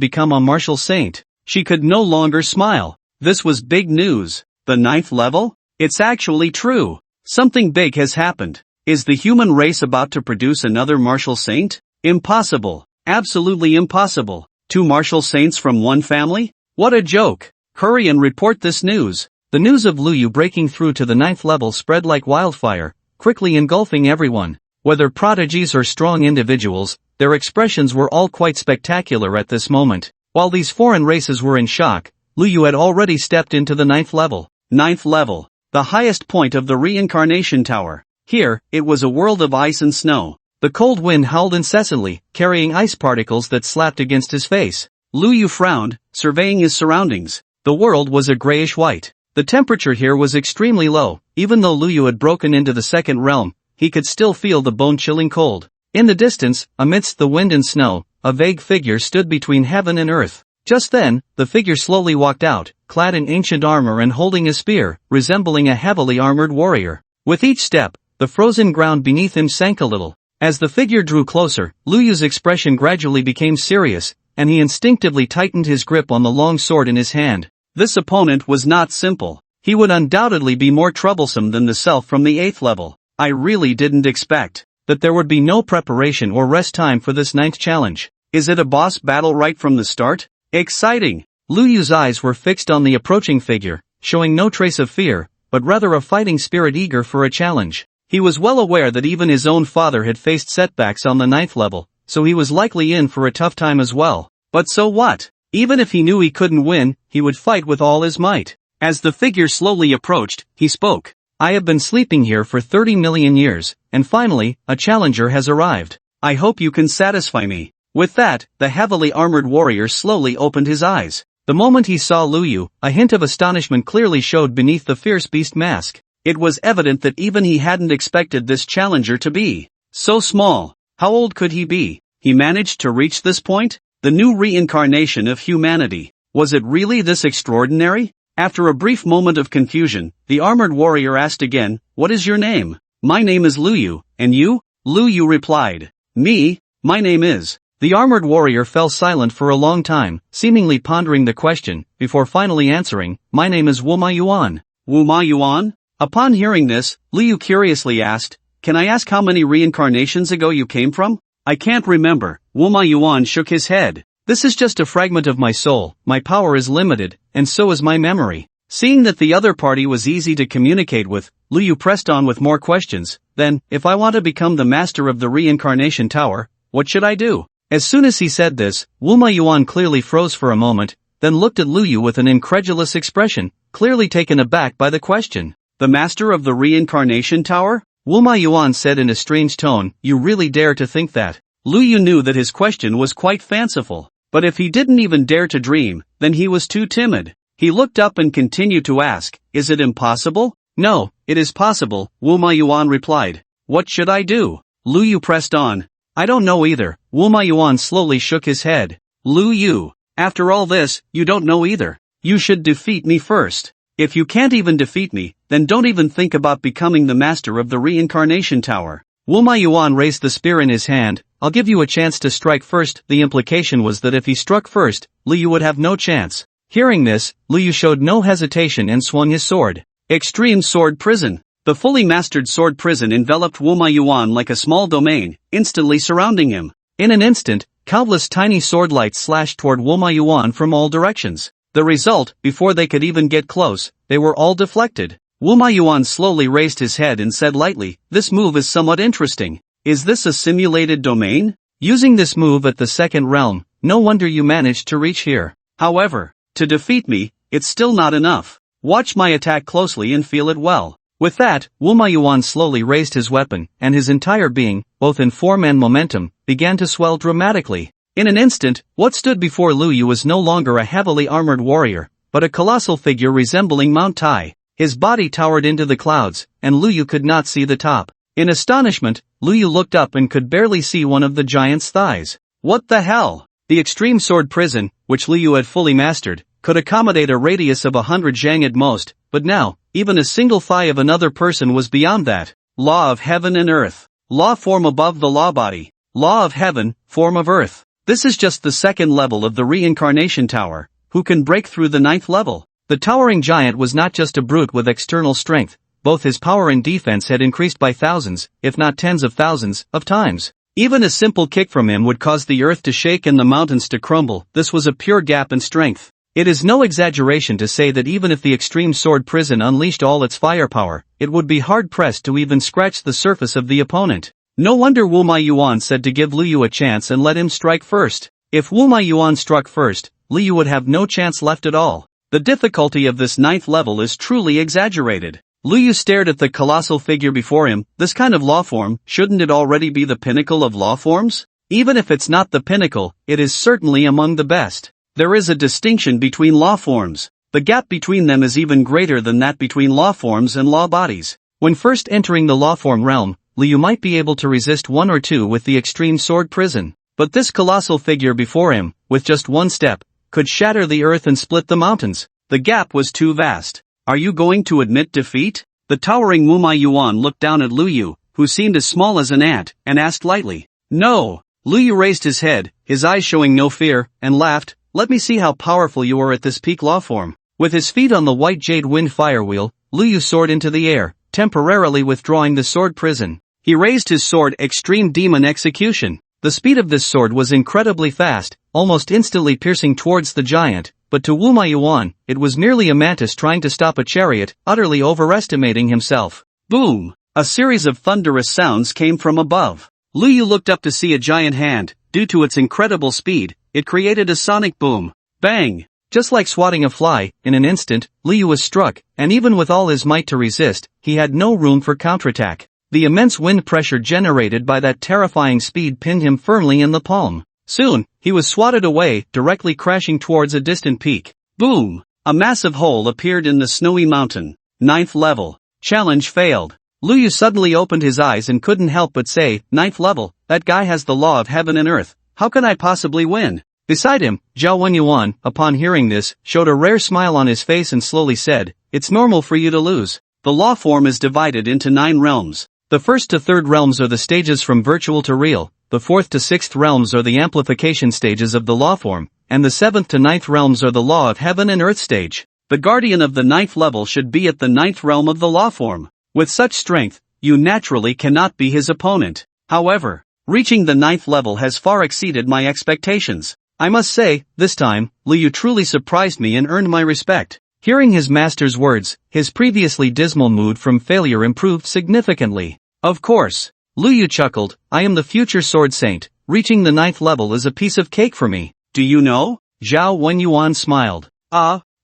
become a martial saint. She could no longer smile. This was big news. The 9th level? It's actually true. Something big has happened. Is the human race about to produce another martial saint? Impossible. Absolutely impossible. 2 martial saints from one family? What a joke. Hurry and report this news. The news of Lu Yu breaking through to the 9th level spread like wildfire, quickly engulfing everyone. Whether prodigies or strong individuals, their expressions were all quite spectacular at this moment. While these foreign races were in shock, Lu Yu had already stepped into the 9th level. 9th level. The highest point of the Reincarnation Tower. Here, it was a world of ice and snow. The cold wind howled incessantly, carrying ice particles that slapped against his face. Lu Yu frowned, surveying his surroundings. The world was a grayish-white. The temperature here was extremely low. Even though Lu Yu had broken into the 2nd realm, he could still feel the bone-chilling cold. In the distance, amidst the wind and snow, a vague figure stood between heaven and earth. Just then, the figure slowly walked out, clad in ancient armor and holding a spear, resembling a heavily armored warrior. With each step, the frozen ground beneath him sank a little. As the figure drew closer, Lu Yu's expression gradually became serious, and he instinctively tightened his grip on the long sword in his hand. This opponent was not simple. He would undoubtedly be more troublesome than the self from the 8th level. I really didn't expect that there would be no preparation or rest time for this 9th challenge. Is it a boss battle right from the start? Exciting! Lu Yu's eyes were fixed on the approaching figure, showing no trace of fear, but rather a fighting spirit eager for a challenge. He was well aware that even his own father had faced setbacks on the 9th level, so he was likely in for a tough time as well. But so what? Even if he knew he couldn't win, he would fight with all his might. As the figure slowly approached, he spoke. I have been sleeping here for 30 million years, and finally, a challenger has arrived. I hope you can satisfy me. With that, the heavily armored warrior slowly opened his eyes. The moment he saw Lu Yu, a hint of astonishment clearly showed beneath the fierce beast mask. It was evident that even he hadn't expected this challenger to be so small. How old could he be? He managed to reach this point? The new reincarnation of humanity. Was it really this extraordinary? After a brief moment of confusion, the armored warrior asked again, "What is your name?" "My name is Lu Yu, and you?" Lu Yu replied. "Me? My name is..." The armored warrior fell silent for a long time, seemingly pondering the question, before finally answering, "My name is Wu Ma Yuan." Wu Ma Yuan? Upon hearing this, Lu Yu curiously asked, "Can I ask how many reincarnations ago you came from?" "I can't remember." Wu Ma Yuan shook his head. "This is just a fragment of my soul, my power is limited, and so is my memory." Seeing that the other party was easy to communicate with, Lu Yu pressed on with more questions. "Then, if I want to become the master of the reincarnation tower, what should I do?" As soon as he said this, Wu Ma Yuan clearly froze for a moment, then looked at Lu Yu with an incredulous expression, clearly taken aback by the question. "The master of the reincarnation tower?" Wu Ma Yuan said in a strange tone, "You really dare to think that?" Lu Yu knew that his question was quite fanciful, but if he didn't even dare to dream, then he was too timid. He looked up and continued to ask, "Is it impossible?" "No, it is possible," Wu Ma Yuan replied. "What should I do?" Lu Yu pressed on. "I don't know either." Wu Ma Yuan slowly shook his head. "Lu Yu, after all this, you don't know either. You should defeat me first. If you can't even defeat me, then don't even think about becoming the master of the reincarnation tower." Wu Ma Yuan raised the spear in his hand. "I'll give you a chance to strike first." The implication was that if he struck first, Lu Yu would have no chance. Hearing this, Lu Yu showed no hesitation and swung his sword. Extreme Sword Prison. The fully mastered sword prison enveloped Wu Ma Yuan like a small domain, instantly surrounding him. In an instant, countless tiny sword lights slashed toward Wu Ma Yuan from all directions. The result, before they could even get close, they were all deflected. Wu Ma Yuan slowly raised his head and said lightly, "This move is somewhat interesting. Is this a simulated domain? Using this move at the second realm, no wonder you managed to reach here. However, to defeat me, it's still not enough. Watch my attack closely and feel it well." With that, Wu Ma Yuan slowly raised his weapon, and his entire being, both in form and momentum, began to swell dramatically. In an instant, what stood before Lu Yu was no longer a heavily armored warrior, but a colossal figure resembling Mount Tai. His body towered into the clouds, and Lu Yu could not see the top. In astonishment, Lu Yu looked up and could barely see one of the giant's thighs. What the hell? The extreme sword prison, which Lu Yu had fully mastered, could accommodate a radius of 100 zhang at most, but now, even a single thigh of another person was beyond that. Law of heaven and earth. Law form above the law body. Law of heaven, form of earth. This is just the second level of the reincarnation tower. Who can break through the 9th level? The towering giant was not just a brute with external strength, both his power and defense had increased by thousands, if not tens of thousands, of times. Even a simple kick from him would cause the earth to shake and the mountains to crumble. This was a pure gap in strength. It is no exaggeration to say that even if the extreme sword prison unleashed all its firepower, it would be hard-pressed to even scratch the surface of the opponent. No wonder Wu Ma Yuan said to give Lu Yu a chance and let him strike first. If Wu Ma Yuan struck first, Lu Yu would have no chance left at all. The difficulty of this 9th level is truly exaggerated. Lu Yu stared at the colossal figure before him. This kind of law form, shouldn't it already be the pinnacle of law forms? Even if it's not the pinnacle, it is certainly among the best. There is a distinction between law forms. The gap between them is even greater than that between law forms and law bodies. When first entering the law form realm, Lu Yu might be able to resist one or two with the extreme sword prison. But this colossal figure before him, with just one step, could shatter the earth and split the mountains. The gap was too vast. Are you going to admit defeat? The towering Mumai Yuan looked down at Lu Yu, who seemed as small as an ant, and asked lightly. No. Lu Yu raised his head, his eyes showing no fear, and laughed. Let me see how powerful you are at this peak law form. With his feet on the white jade wind firewheel, Lu Yu soared into the air, temporarily withdrawing the sword prison. He raised his sword Extreme Demon Execution. The speed of this sword was incredibly fast, almost instantly piercing towards the giant, but to Wu Maiyuan, it was merely a mantis trying to stop a chariot, utterly overestimating himself. Boom! A series of thunderous sounds came from above. Lu Yu looked up to see a giant hand. Due to its incredible speed, it created a sonic boom. Bang! Just like swatting a fly, in an instant, Lu Yu was struck, and even with all his might to resist, he had no room for counterattack. The immense wind pressure generated by that terrifying speed pinned him firmly in the palm. Soon, he was swatted away, directly crashing towards a distant peak. Boom! A massive hole appeared in the snowy mountain. 9th level. Challenge failed. Lu Yu suddenly opened his eyes and couldn't help but say, 9th level, that guy has the law of heaven and earth. How can I possibly win? Beside him, Zhao Wenyuan, upon hearing this, showed a rare smile on his face and slowly said, it's normal for you to lose. The law form is divided into 9 realms. The 1st to 3rd realms are the stages from virtual to real, the 4th to 6th realms are the amplification stages of the law form, and the 7th to 9th realms are the law of heaven and earth stage. The guardian of the 9th level should be at the 9th realm of the law form. With such strength, you naturally cannot be his opponent. However, reaching the 9th level has far exceeded my expectations. I must say, this time, Lu Yu truly surprised me and earned my respect. Hearing his master's words, his previously dismal mood from failure improved significantly. Of course. Lu Yu chuckled, I am the future sword saint. Reaching the 9th level is a piece of cake for me. Do you know? Zhao Wenyuan smiled.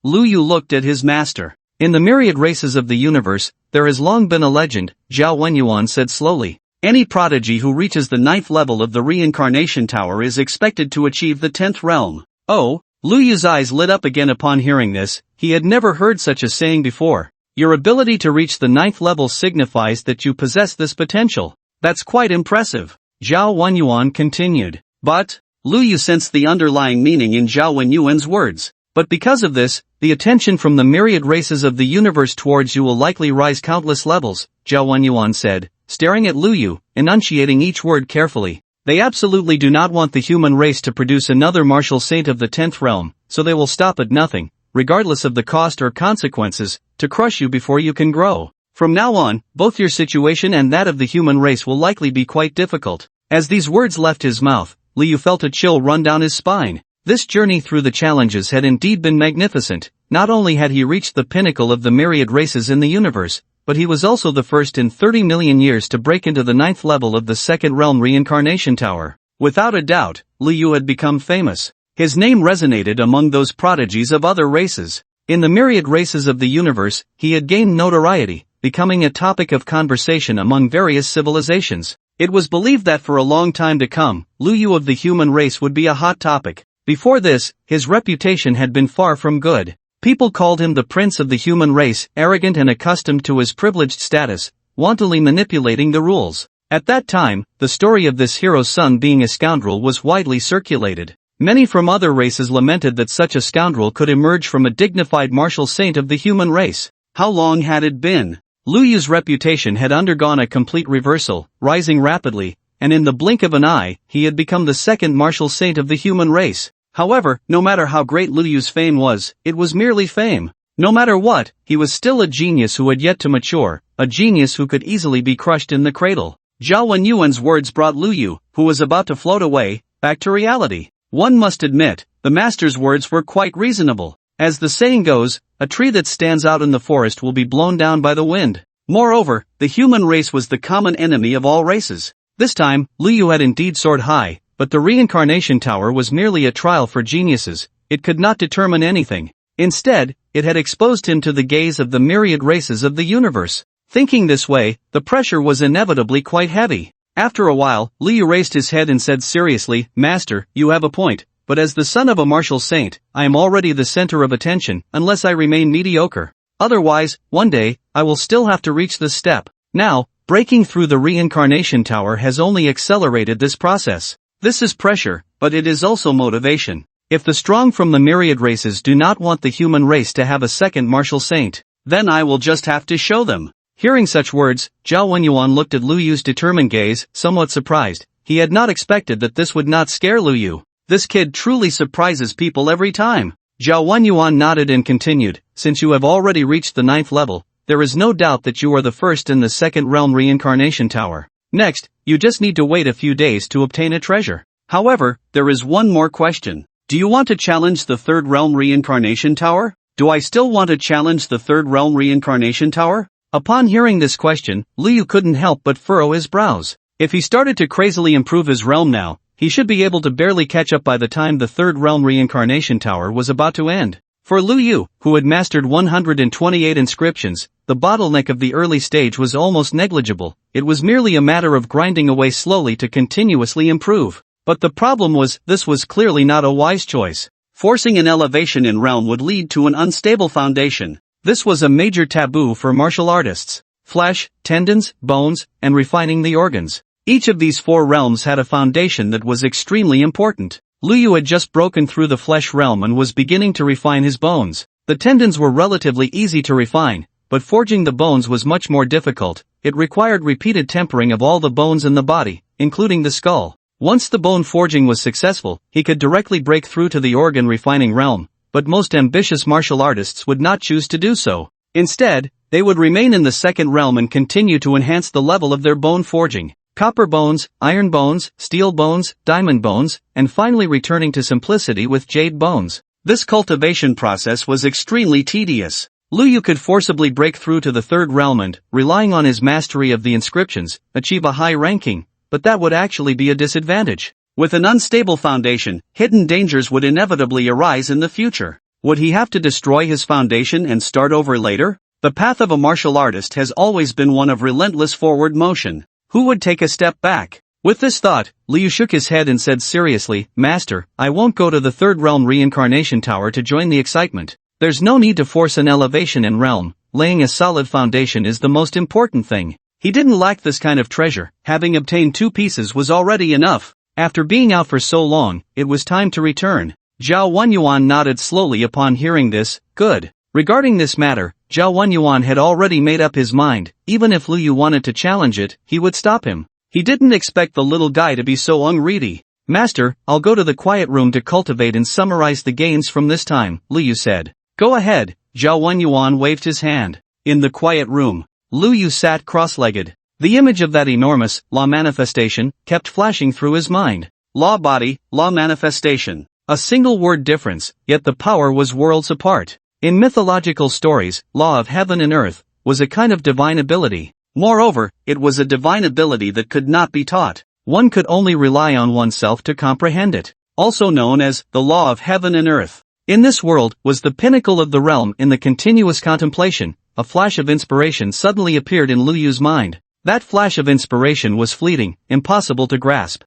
Lu Yu looked at his master. In the myriad races of the universe, there has long been a legend, Zhao Wenyuan said slowly. Any prodigy who reaches the 9th level of the reincarnation tower is expected to achieve the 10th realm. Oh, Lu Yu's eyes lit up again upon hearing this. He had never heard such a saying before. Your ability to reach the 9th level signifies that you possess this potential. That's quite impressive. Zhao Wenyuan continued. But, Lu Yu sensed the underlying meaning in Zhao Wenyuan's words. But because of this, the attention from the myriad races of the universe towards you will likely rise countless levels, Zhao Wenyuan said, staring at Lu Yu, enunciating each word carefully. They absolutely do not want the human race to produce another martial saint of the 10th realm, so they will stop at nothing, regardless of the cost or consequences, to crush you before you can grow. From now on, both your situation and that of the human race will likely be quite difficult. As these words left his mouth, Lu Yu felt a chill run down his spine. This journey through the challenges had indeed been magnificent. Not only had he reached the pinnacle of the myriad races in the universe, but he was also the first in 30 million years to break into the 9th level of the 2nd realm reincarnation tower. Without a doubt, Lu Yu had become famous. His name resonated among those prodigies of other races. In the myriad races of the universe, he had gained notoriety, becoming a topic of conversation among various civilizations. It was believed that for a long time to come, Lu Yu of the human race would be a hot topic. Before this, his reputation had been far from good. People called him the prince of the human race, arrogant and accustomed to his privileged status, wantonly manipulating the rules. At that time, the story of this hero's son being a scoundrel was widely circulated. Many from other races lamented that such a scoundrel could emerge from a dignified martial saint of the human race. How long had it been? Lu Yu's reputation had undergone a complete reversal, rising rapidly, and in the blink of an eye, he had become the 2nd martial saint of the human race. However, no matter how great Lu Yu's fame was, it was merely fame. No matter what, he was still a genius who had yet to mature, a genius who could easily be crushed in the cradle. Zhao Wenyuan's words brought Lu Yu, who was about to float away, back to reality. One must admit, the master's words were quite reasonable. As the saying goes, a tree that stands out in the forest will be blown down by the wind. Moreover, the human race was the common enemy of all races. This time, Lu Yu had indeed soared high. But the reincarnation tower was merely a trial for geniuses. It could not determine anything. Instead, it had exposed him to the gaze of the myriad races of the universe. Thinking this way, the pressure was inevitably quite heavy. After a while, Lu Yu raised his head and said seriously, Master, you have a point, but as the son of a martial saint, I am already the center of attention, unless I remain mediocre. Otherwise, one day, I will still have to reach this step. Now, breaking through the reincarnation tower has only accelerated this process. This is pressure, but it is also motivation. If the strong from the myriad races do not want the human race to have a second martial saint, then I will just have to show them. Hearing such words, Zhao Wenyuan looked at Lu Yu's determined gaze, somewhat surprised. He had not expected that this would not scare Lu Yu. This kid truly surprises people every time. Zhao Wenyuan nodded and continued, since you have already reached the 9th level, there is no doubt that you are the first in the second realm reincarnation tower. Next, you just need to wait a few days to obtain a treasure. However, there is one more question. Do you want to challenge the third realm reincarnation tower? Do I still want to challenge the third realm reincarnation tower? Upon hearing this question, Lu Yu couldn't help but furrow his brows. If he started to crazily improve his realm now, he should be able to barely catch up by the time the third realm reincarnation tower was about to end. For Lu Yu, who had mastered 128 inscriptions, the bottleneck of the early stage was almost negligible. It was merely a matter of grinding away slowly to continuously improve. But the problem was, this was clearly not a wise choice. Forcing an elevation in realm would lead to an unstable foundation. This was a major taboo for martial artists. Flesh, tendons, bones, and refining the organs. Each of these 4 realms had a foundation that was extremely important. Lu Yu had just broken through the flesh realm and was beginning to refine his bones. The tendons were relatively easy to refine, but forging the bones was much more difficult. It required repeated tempering of all the bones in the body, including the skull. Once the bone forging was successful, he could directly break through to the organ refining realm, but most ambitious martial artists would not choose to do so. Instead, they would remain in the second realm and continue to enhance the level of their bone forging. Copper bones, iron bones, steel bones, diamond bones, and finally returning to simplicity with jade bones. This cultivation process was extremely tedious. Lu Yu could forcibly break through to the third realm and, relying on his mastery of the inscriptions, achieve a high ranking. But that would actually be a disadvantage. With an unstable foundation, hidden dangers would inevitably arise in the future. Would he have to destroy his foundation and start over later? The path of a martial artist has always been one of relentless forward motion. Who would take a step back? With this thought, Lu Yu shook his head and said seriously, Master, I won't go to the third realm reincarnation tower to join the excitement. There's no need to force an elevation in realm. Laying a solid foundation is the most important thing. He didn't lack this kind of treasure. Having obtained 2 pieces was already enough. After being out for so long, it was time to return. Zhao Wenyuan nodded slowly upon hearing this. Good. Regarding this matter, Zhao Wenyuan had already made up his mind. Even if Lu Yu wanted to challenge it, he would stop him. He didn't expect the little guy to be so unready. Master, I'll go to the quiet room to cultivate and summarize the gains from this time, Lu Yu said. Go ahead. Zhao Wenyuan waved his hand. In the quiet room, Lu Yu sat cross-legged. The image of that enormous, law manifestation, kept flashing through his mind. Law body, law manifestation. A single word difference, yet the power was worlds apart. In mythological stories, law of heaven and earth, was a kind of divine ability. Moreover, it was a divine ability that could not be taught. One could only rely on oneself to comprehend it. Also known as, the law of heaven and earth. In this world, was the pinnacle of the realm in the continuous contemplation. A flash of inspiration suddenly appeared in Lu Yu's mind. That flash of inspiration was fleeting, impossible to grasp.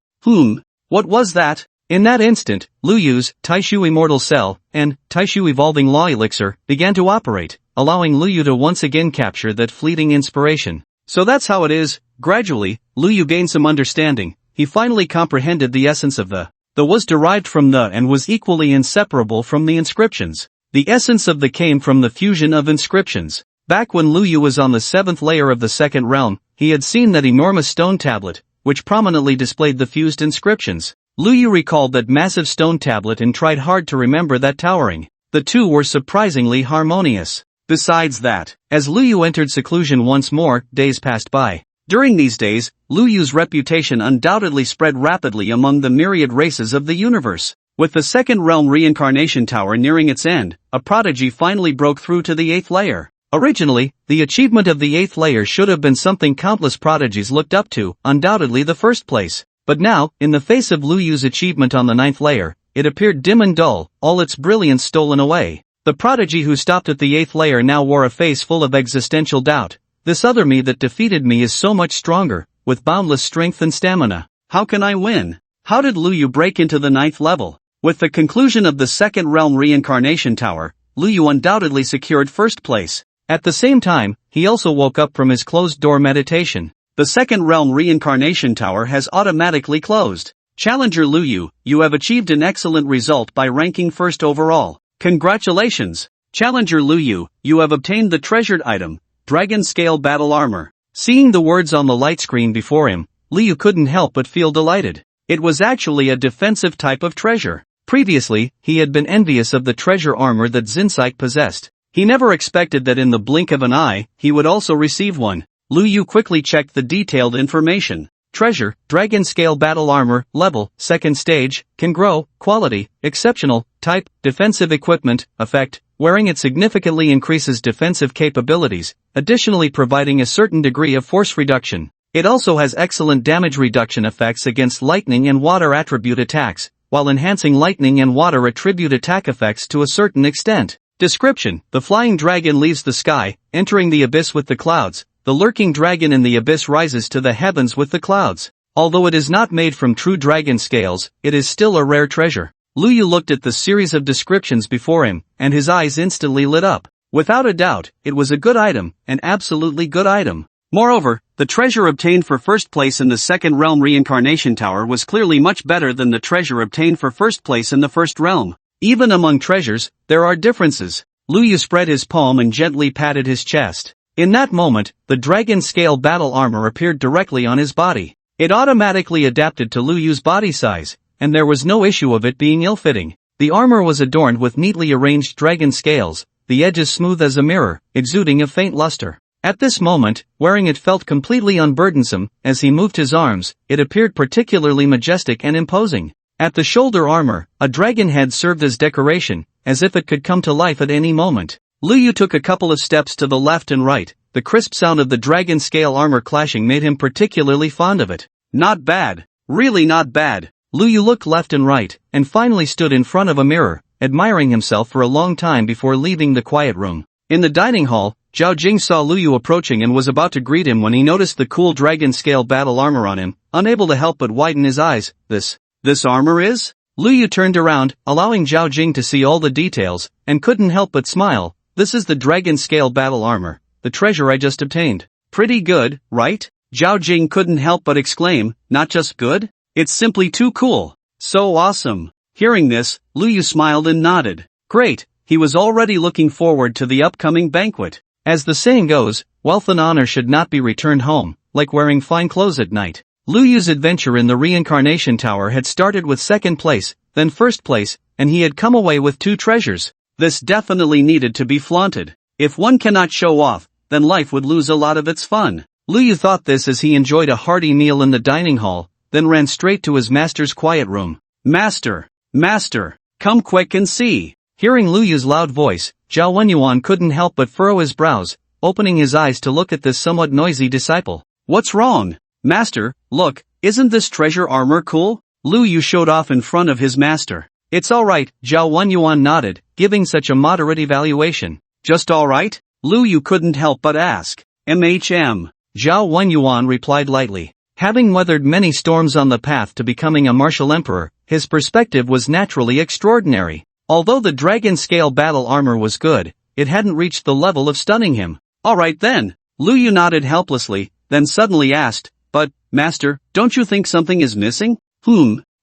What was that? In that instant, Lu Yu's Taishu Immortal Cell and Taishu Evolving Law Elixir began to operate, allowing Lu Yu to once again capture that fleeting inspiration. So that's how it is. Gradually, Lu Yu gained some understanding. He finally comprehended the essence of the was derived from the and was equally inseparable from the inscriptions. The essence of the came from the fusion of inscriptions. Back when Lu Yu was on the 7th layer of the second realm, he had seen that enormous stone tablet, which prominently displayed the fused inscriptions. Lu Yu recalled that massive stone tablet and tried hard to remember that towering. The two were surprisingly harmonious. Besides that, as Lu Yu entered seclusion once more, days passed by. During these days, Lu Yu's reputation undoubtedly spread rapidly among the myriad races of the universe. With the second realm reincarnation tower nearing its end, a prodigy finally broke through to the 8th layer. Originally, the achievement of the 8th layer should have been something countless prodigies looked up to, undoubtedly the first place. But now, in the face of Lu Yu's achievement on the 9th layer, it appeared dim and dull, all its brilliance stolen away. The prodigy who stopped at the 8th layer now wore a face full of existential doubt. This other me that defeated me is so much stronger, with boundless strength and stamina. How can I win? How did Lu Yu break into the 9th level? With the conclusion of the second realm reincarnation tower, Lu Yu undoubtedly secured first place. At the same time, he also woke up from his closed-door meditation. The second realm reincarnation tower has automatically closed. Challenger Lu Yu, you have achieved an excellent result by ranking first overall. Congratulations! Challenger Lu Yu, you have obtained the treasured item, Dragon Scale Battle Armor. Seeing the words on the light screen before him, Lu Yu couldn't help but feel delighted. It was actually a defensive type of treasure. Previously, he had been envious of the treasure armor that Zinsight possessed. He never expected that in the blink of an eye, he would also receive one. Lu Yu quickly checked the detailed information. Treasure, Dragon Scale Battle Armor, Level, Second Stage, can grow, Quality, Exceptional, Type, Defensive Equipment, Effect, wearing it significantly increases defensive capabilities, additionally providing a certain degree of force reduction. It also has excellent damage reduction effects against lightning and water attribute attacks, while enhancing lightning and water attribute attack effects to a certain extent. Description: the flying dragon leaves the sky, entering the abyss with the clouds. The lurking dragon in the abyss rises to the heavens with the clouds. Although it is not made from true dragon scales, it is still a rare treasure. Lu Yu looked at the series of descriptions before him, and his eyes instantly lit up. Without a doubt, it was a good item, an absolutely good item. Moreover, the treasure obtained for first place in the Second Realm Reincarnation Tower was clearly much better than the treasure obtained for first place in the First Realm. Even among treasures, there are differences. Lu Yu spread his palm and gently patted his chest. In that moment, the dragon scale battle armor appeared directly on his body. It automatically adapted to Lu Yu's body size, and there was no issue of it being ill-fitting. The armor was adorned with neatly arranged dragon scales, the edges smooth as a mirror, exuding a faint luster. At this moment, wearing it felt completely unburdensome. As he moved his arms, it appeared particularly majestic and imposing. At the shoulder armor, a dragon head served as decoration, as if it could come to life at any moment. Lu Yu took a couple of steps to the left and right. The crisp sound of the dragon scale armor clashing made him particularly fond of it. Not bad. Really not bad. Lu Yu looked left and right, and finally stood in front of a mirror, admiring himself for a long time before leaving the quiet room. In the dining hall, Zhao Jing saw Lu Yu approaching and was about to greet him when he noticed the cool dragon scale battle armor on him, unable to help but widen his eyes. This armor is? Lu Yu turned around, allowing Zhao Jing to see all the details, and couldn't help but smile. This is the dragon scale battle armor, the treasure I just obtained. Pretty good, right? Zhao Jing couldn't help but exclaim, not just good? It's simply too cool. So awesome. Hearing this, Lu Yu smiled and nodded. Great, he was already looking forward to the upcoming banquet. As the saying goes, wealth and honor should not be returned home, like wearing fine clothes at night. Lu Yu's adventure in the Reincarnation Tower had started with second place, then first place, and he had come away with 2 treasures. This definitely needed to be flaunted. If one cannot show off, then life would lose a lot of its fun. Lu Yu thought this as he enjoyed a hearty meal in the dining hall, then ran straight to his master's quiet room. Master! Master! Come quick and see! Hearing Lu Yu's loud voice, Zhao Wenyuan couldn't help but furrow his brows, opening his eyes to look at this somewhat noisy disciple. What's wrong? Master, look, isn't this treasure armor cool? Lu Yu showed off in front of his master. It's alright, Zhao Wenyuan nodded, giving such a moderate evaluation. Just alright? Lu Yu couldn't help but ask. Zhao Wenyuan replied lightly. Having weathered many storms on the path to becoming a martial emperor, his perspective was naturally extraordinary. Although the dragon scale battle armor was good, it hadn't reached the level of stunning him. Alright then. Lu Yu nodded helplessly, then suddenly asked, but, Master, don't you think something is missing?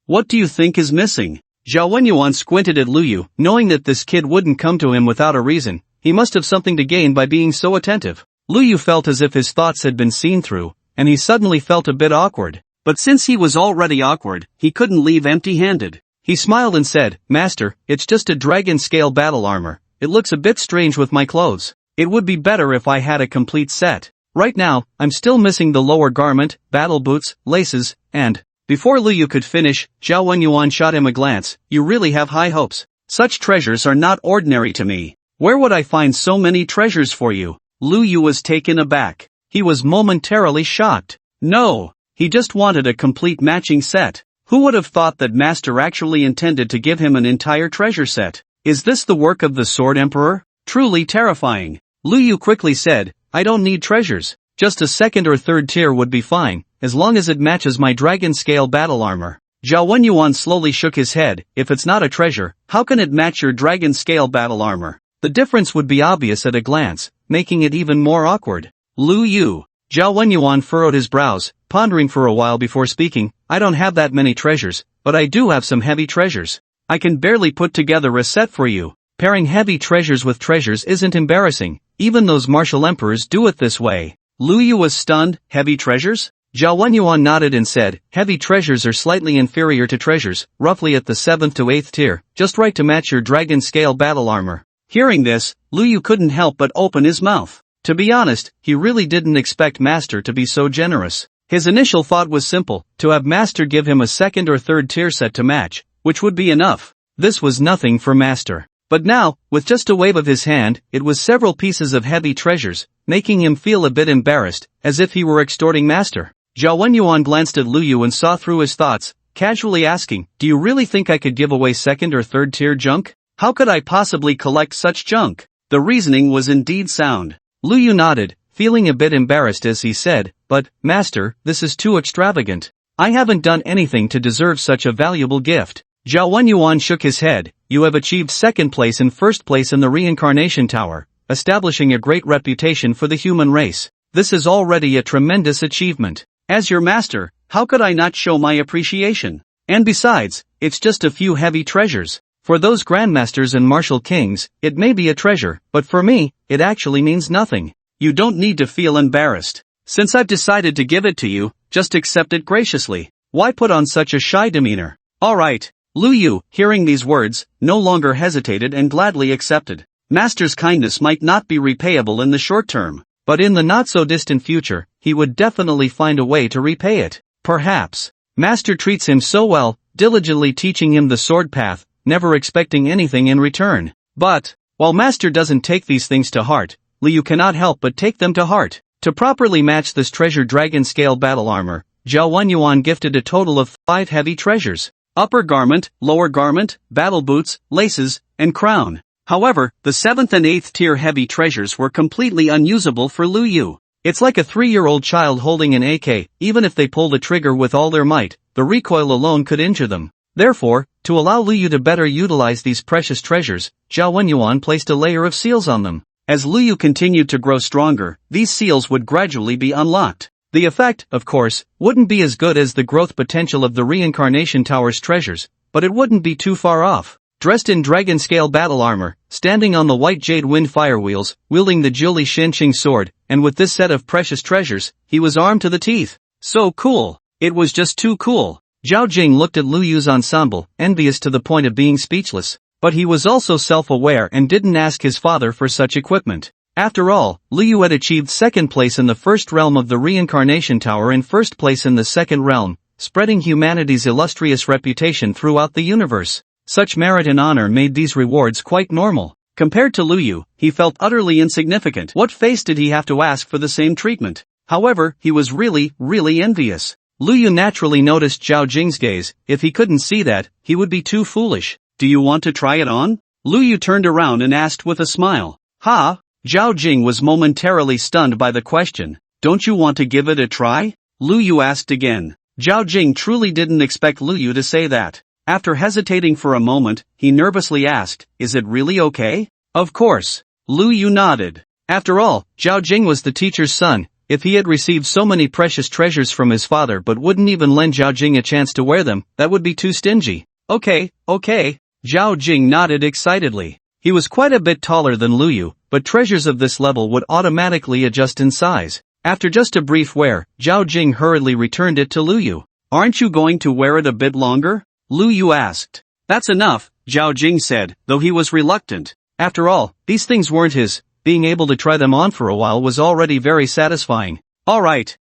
What do you think is missing? Zhao Wenyuan squinted at Lu Yu, knowing that this kid wouldn't come to him without a reason. He must have something to gain by being so attentive. Lu Yu felt as if his thoughts had been seen through, and he suddenly felt a bit awkward. But since he was already awkward, he couldn't leave empty-handed. He smiled and said, Master, it's just a dragon scale battle armor. It looks a bit strange with my clothes. It would be better if I had a complete set. Right now, I'm still missing the lower garment, battle boots, laces, and... Before Lu Yu could finish, Zhao Wenyuan shot him a glance. You really have high hopes. Such treasures are not ordinary to me. Where would I find so many treasures for you? Lu Yu was taken aback. He was momentarily shocked. No, he just wanted a complete matching set. Who would have thought that Master actually intended to give him an entire treasure set? Is this the work of the Sword Emperor? Truly terrifying. Lu Yu quickly said, I don't need treasures. Just a second or third tier would be fine, as long as it matches my dragon scale battle armor. Zhao Wenyuan slowly shook his head. If it's not a treasure, how can it match your dragon scale battle armor? The difference would be obvious at a glance, making it even more awkward. Lu Yu, Zhao Wenyuan furrowed his brows, pondering for a while before speaking. I don't have that many treasures, but I do have some heavy treasures. I can barely put together a set for you. Pairing heavy treasures with treasures isn't embarrassing, even those martial emperors do it this way. Lu Yu was stunned. Heavy treasures? Zhao Wenyuan nodded and said, heavy treasures are slightly inferior to treasures, roughly at the 7th to 8th tier, just right to match your dragon scale battle armor. Hearing this, Lu Yu couldn't help but open his mouth. To be honest, he really didn't expect Master to be so generous. His initial thought was simple, to have Master give him a 2nd or 3rd tier set to match, which would be enough. This was nothing for Master. But now, with just a wave of his hand, it was several pieces of heavy treasures, making him feel a bit embarrassed, as if he were extorting Master. Zhao Wenyuan glanced at Lu Yu and saw through his thoughts, casually asking, do you really think I could give away 2nd or 3rd tier junk? How could I possibly collect such junk? The reasoning was indeed sound. Lu Yu nodded, feeling a bit embarrassed as he said, but, Master, this is too extravagant. I haven't done anything to deserve such a valuable gift. Zhao Wenyuan shook his head. You have achieved 2nd place and 1st place in the Reincarnation Tower, establishing a great reputation for the human race. This is already a tremendous achievement. As your master, how could I not show my appreciation? And besides, it's just a few heavy treasures. For those grandmasters and martial kings, it may be a treasure, but for me, it actually means nothing. You don't need to feel embarrassed. Since I've decided to give it to you, just accept it graciously. Why put on such a shy demeanor? Alright. Lu Yu, hearing these words, no longer hesitated and gladly accepted. Master's kindness might not be repayable in the short term, but in the not-so-distant future, he would definitely find a way to repay it. Perhaps. Master treats him so well, diligently teaching him the sword path, never expecting anything in return. But, while Master doesn't take these things to heart, Lu Yu cannot help but take them to heart. To properly match this treasure dragon-scale battle armor, Zhao Wenyuan gifted a total of 5 heavy treasures. Upper garment, lower garment, battle boots, laces, and crown. However, the 7th and 8th tier heavy treasures were completely unusable for Lu Yu. It's like a 3-year-old child holding an AK, even if they pull the trigger with all their might, the recoil alone could injure them. Therefore, to allow Lu Yu to better utilize these precious treasures, Zhao Wenyuan placed a layer of seals on them. As Lu Yu continued to grow stronger, these seals would gradually be unlocked. The effect, of course, wouldn't be as good as the growth potential of the Reincarnation Tower's treasures, but it wouldn't be too far off. Dressed in dragon-scale battle armor, standing on the white jade wind fire wheels, wielding the Jiuli Shenqing sword, and with this set of precious treasures, he was armed to the teeth. So cool. It was just too cool. Zhao Jing looked at Lu Yu's ensemble, envious to the point of being speechless. But he was also self-aware and didn't ask his father for such equipment. After all, Lu Yu had achieved 2nd place in the 1st realm of the Reincarnation Tower and 1st place in the 2nd realm, spreading humanity's illustrious reputation throughout the universe. Such merit and honor made these rewards quite normal. Compared to Lu Yu, he felt utterly insignificant. What face did he have to ask for the same treatment? However, he was really envious. Lu Yu naturally noticed Zhao Jing's gaze. If he couldn't see that, he would be too foolish. Do you want to try it on? Lu Yu turned around and asked with a smile. Ha? Zhao Jing was momentarily stunned by the question. Don't you want to give it a try? Lu Yu asked again. Zhao Jing truly didn't expect Lu Yu to say that. After hesitating for a moment, he nervously asked, is it really okay? Of course. Lu Yu nodded. After all, Zhao Jing was the teacher's son. If he had received so many precious treasures from his father but wouldn't even lend Zhao Jing a chance to wear them, that would be too stingy. Okay. Zhao Jing nodded excitedly. He was quite a bit taller than Lu Yu, but treasures of this level would automatically adjust in size. After just a brief wear, Zhao Jing hurriedly returned it to Lu Yu. Aren't you going to wear it a bit longer? Lu Yu asked. That's enough, Zhao Jing said, though he was reluctant. After all, these things weren't his. Being able to try them on for a while was already very satisfying. Alright,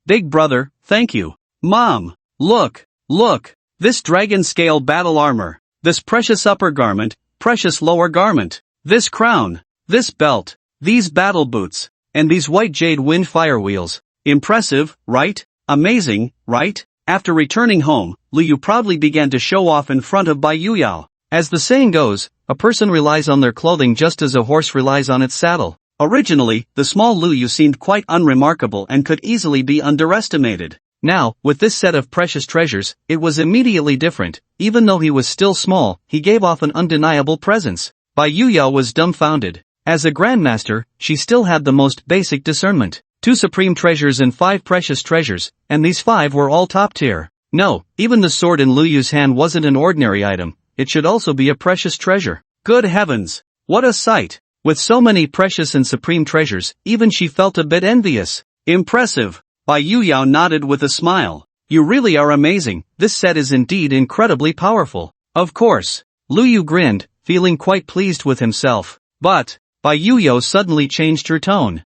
big brother, thank you. Mom, look. This dragon-scale battle armor. This precious upper garment, precious lower garment. This crown. This belt. These battle boots. And these white jade wind fire wheels. Impressive, right? Amazing, right? After returning home, Lu Yu proudly began to show off in front of Bai Yuyao. As the saying goes, a person relies on their clothing just as a horse relies on its saddle. Originally, the small Lu Yu seemed quite unremarkable and could easily be underestimated. Now, with this set of precious treasures, it was immediately different. Even though he was still small, he gave off an undeniable presence. Bai Yuyao was dumbfounded. As a grandmaster, she still had the most basic discernment. 2 supreme treasures and 5 precious treasures, and these 5 were all top tier. No, even the sword in Lu Yu's hand wasn't an ordinary item, it should also be a precious treasure. Good heavens! What a sight! With so many precious and supreme treasures, even she felt a bit envious. Impressive! Bai Yuyao nodded with a smile. You really are amazing, this set is indeed incredibly powerful. Of course. Lu Yu grinned, feeling quite pleased with himself. But, Bai Yuyao suddenly changed her tone.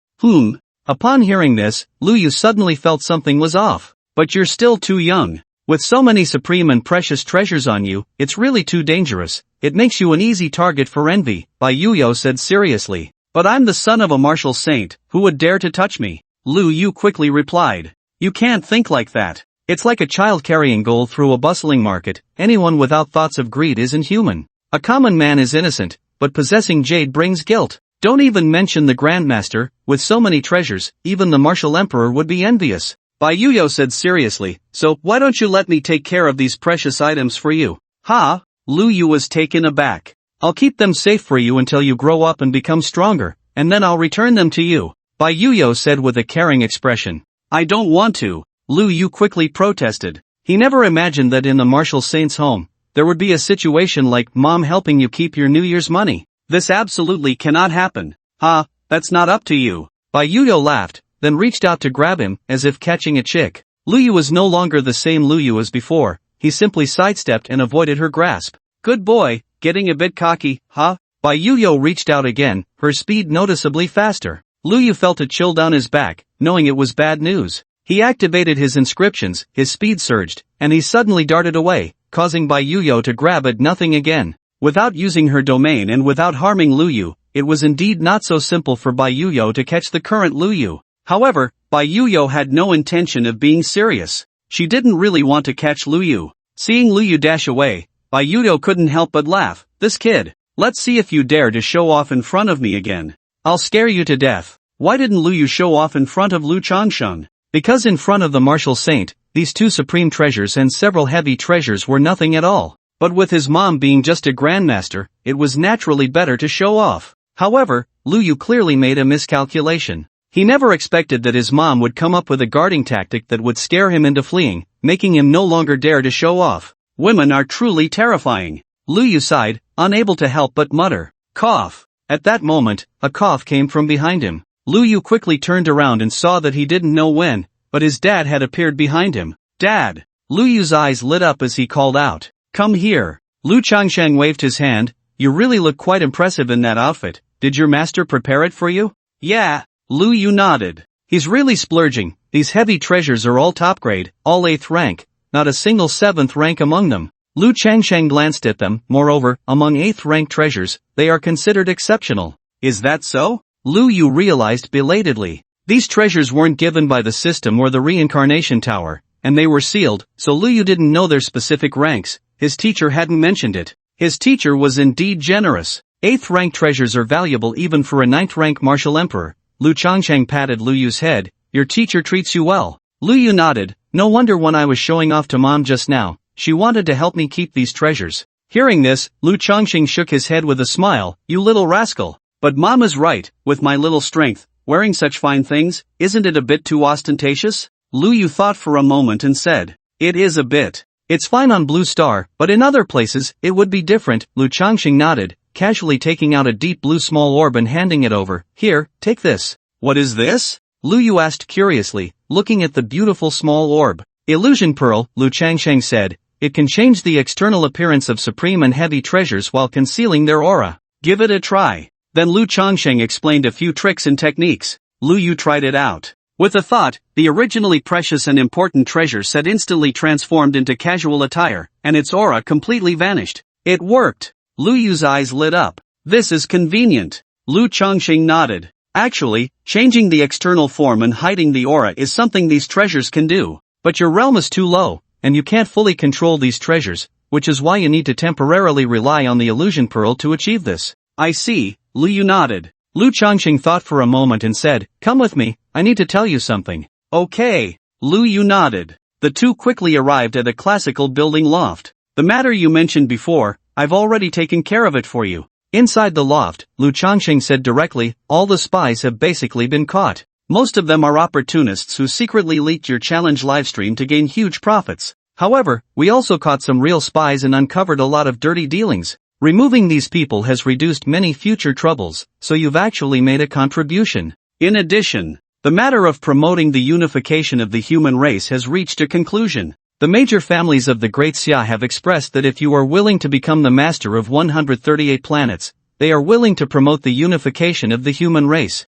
Upon hearing this, Lu Yu suddenly felt something was off. But you're still too young. With so many supreme and precious treasures on you, it's really too dangerous. It makes you an easy target for envy, Bai Yuyao said seriously. But I'm the son of a martial saint, who would dare to touch me? Lu Yu quickly replied. You can't think like that. It's like a child carrying gold through a bustling market. Anyone without thoughts of greed isn't human. A common man is innocent, but possessing jade brings guilt. Don't even mention the Grandmaster, with so many treasures, even the martial emperor would be envious. Bai Yuyao said seriously, so why don't you let me take care of these precious items for you? Ha! Lu Yu was taken aback. I'll keep them safe for you until you grow up and become stronger, and then I'll return them to you. Bai Yuyao said with a caring expression. I don't want to. Lu Yu quickly protested. He never imagined that in the martial saint's home, there would be a situation like mom helping you keep your New Year's money. This absolutely cannot happen. Ha, that's not up to you. Bai Yuyao laughed, then reached out to grab him, as if catching a chick. Lu Yu was no longer the same Lu Yu as before, he simply sidestepped and avoided her grasp. Good boy, getting a bit cocky, huh? Bai Yuyao reached out again, her speed noticeably faster. Lu Yu felt a chill down his back, knowing it was bad news. He activated his inscriptions, his speed surged, and he suddenly darted away, causing Bai Yuyao to grab at nothing again. Without using her domain and without harming Lu Yu, it was indeed not so simple for Bai Yuyao to catch the current Lu Yu. However, Bai Yuyao had no intention of being serious. She didn't really want to catch Lu Yu. Seeing Lu Yu dash away, Bai Yuyao couldn't help but laugh. This kid. Let's see if you dare to show off in front of me again. I'll scare you to death. Why didn't Lu Yu show off in front of Lu Changsheng? Because in front of the martial saint, these 2 supreme treasures and several heavy treasures were nothing at all. But with his mom being just a grandmaster, it was naturally better to show off. However, Lu Yu clearly made a miscalculation. He never expected that his mom would come up with a guarding tactic that would scare him into fleeing, making him no longer dare to show off. Women are truly terrifying. Lu Yu sighed, unable to help but mutter. Cough. At that moment, a cough came from behind him. Lu Yu quickly turned around and saw that he didn't know when, but his dad had appeared behind him. Dad! Lu Yu's eyes lit up as he called out. Come here. Lu Changsheng waved his hand. You really look quite impressive in that outfit. Did your master prepare it for you? Yeah. Lu Yu nodded. He's really splurging. These heavy treasures are all top grade, all 8th rank, not a single 7th rank among them. Lu Changsheng glanced at them. Moreover, among 8th rank treasures, they are considered exceptional. Is that so? Lu Yu realized belatedly. These treasures weren't given by the system or the reincarnation tower, and they were sealed, so Lu Yu didn't know their specific ranks. His teacher hadn't mentioned it. His teacher was indeed generous. 8th rank treasures are valuable even for a 9th rank martial emperor. Lu Changsheng patted Lu Yu's head. Your teacher treats you well. Lu Yu nodded. No wonder when I was showing off to mom just now, she wanted to help me keep these treasures. Hearing this, Lu Changsheng shook his head with a smile. You little rascal. But mom is right, with my little strength, wearing such fine things, isn't it a bit too ostentatious? Lu Yu thought for a moment and said. It is a bit. It's fine on Blue Star, but in other places, it would be different. Lu Changsheng nodded, casually taking out a deep blue small orb and handing it over. Here, take this. What is this? Lu Yu asked curiously, looking at the beautiful small orb. Illusion Pearl, Lu Changsheng said. It can change the external appearance of supreme and heavy treasures while concealing their aura. Give it a try. Then Lu Changsheng explained a few tricks and techniques. Lu Yu tried it out. With a thought, the originally precious and important treasure set instantly transformed into casual attire, and its aura completely vanished. It worked. Lu Yu's eyes lit up. This is convenient. Lu Changsheng nodded. Actually, changing the external form and hiding the aura is something these treasures can do. But your realm is too low, and you can't fully control these treasures, which is why you need to temporarily rely on the illusion pearl to achieve this. I see, Lu Yu nodded. Lu Changsheng thought for a moment and said, come with me, I need to tell you something. Okay. Lu Yu nodded. The two quickly arrived at a classical building loft. The matter you mentioned before, I've already taken care of it for you. Inside the loft, Lu Changsheng said directly, all the spies have basically been caught. Most of them are opportunists who secretly leaked your challenge livestream to gain huge profits. However, we also caught some real spies and uncovered a lot of dirty dealings. Removing these people has reduced many future troubles, so you've actually made a contribution. In addition, the matter of promoting the unification of the human race has reached a conclusion. The major families of the Great Xia have expressed that if you are willing to become the master of 138 planets, they are willing to promote the unification of the human race.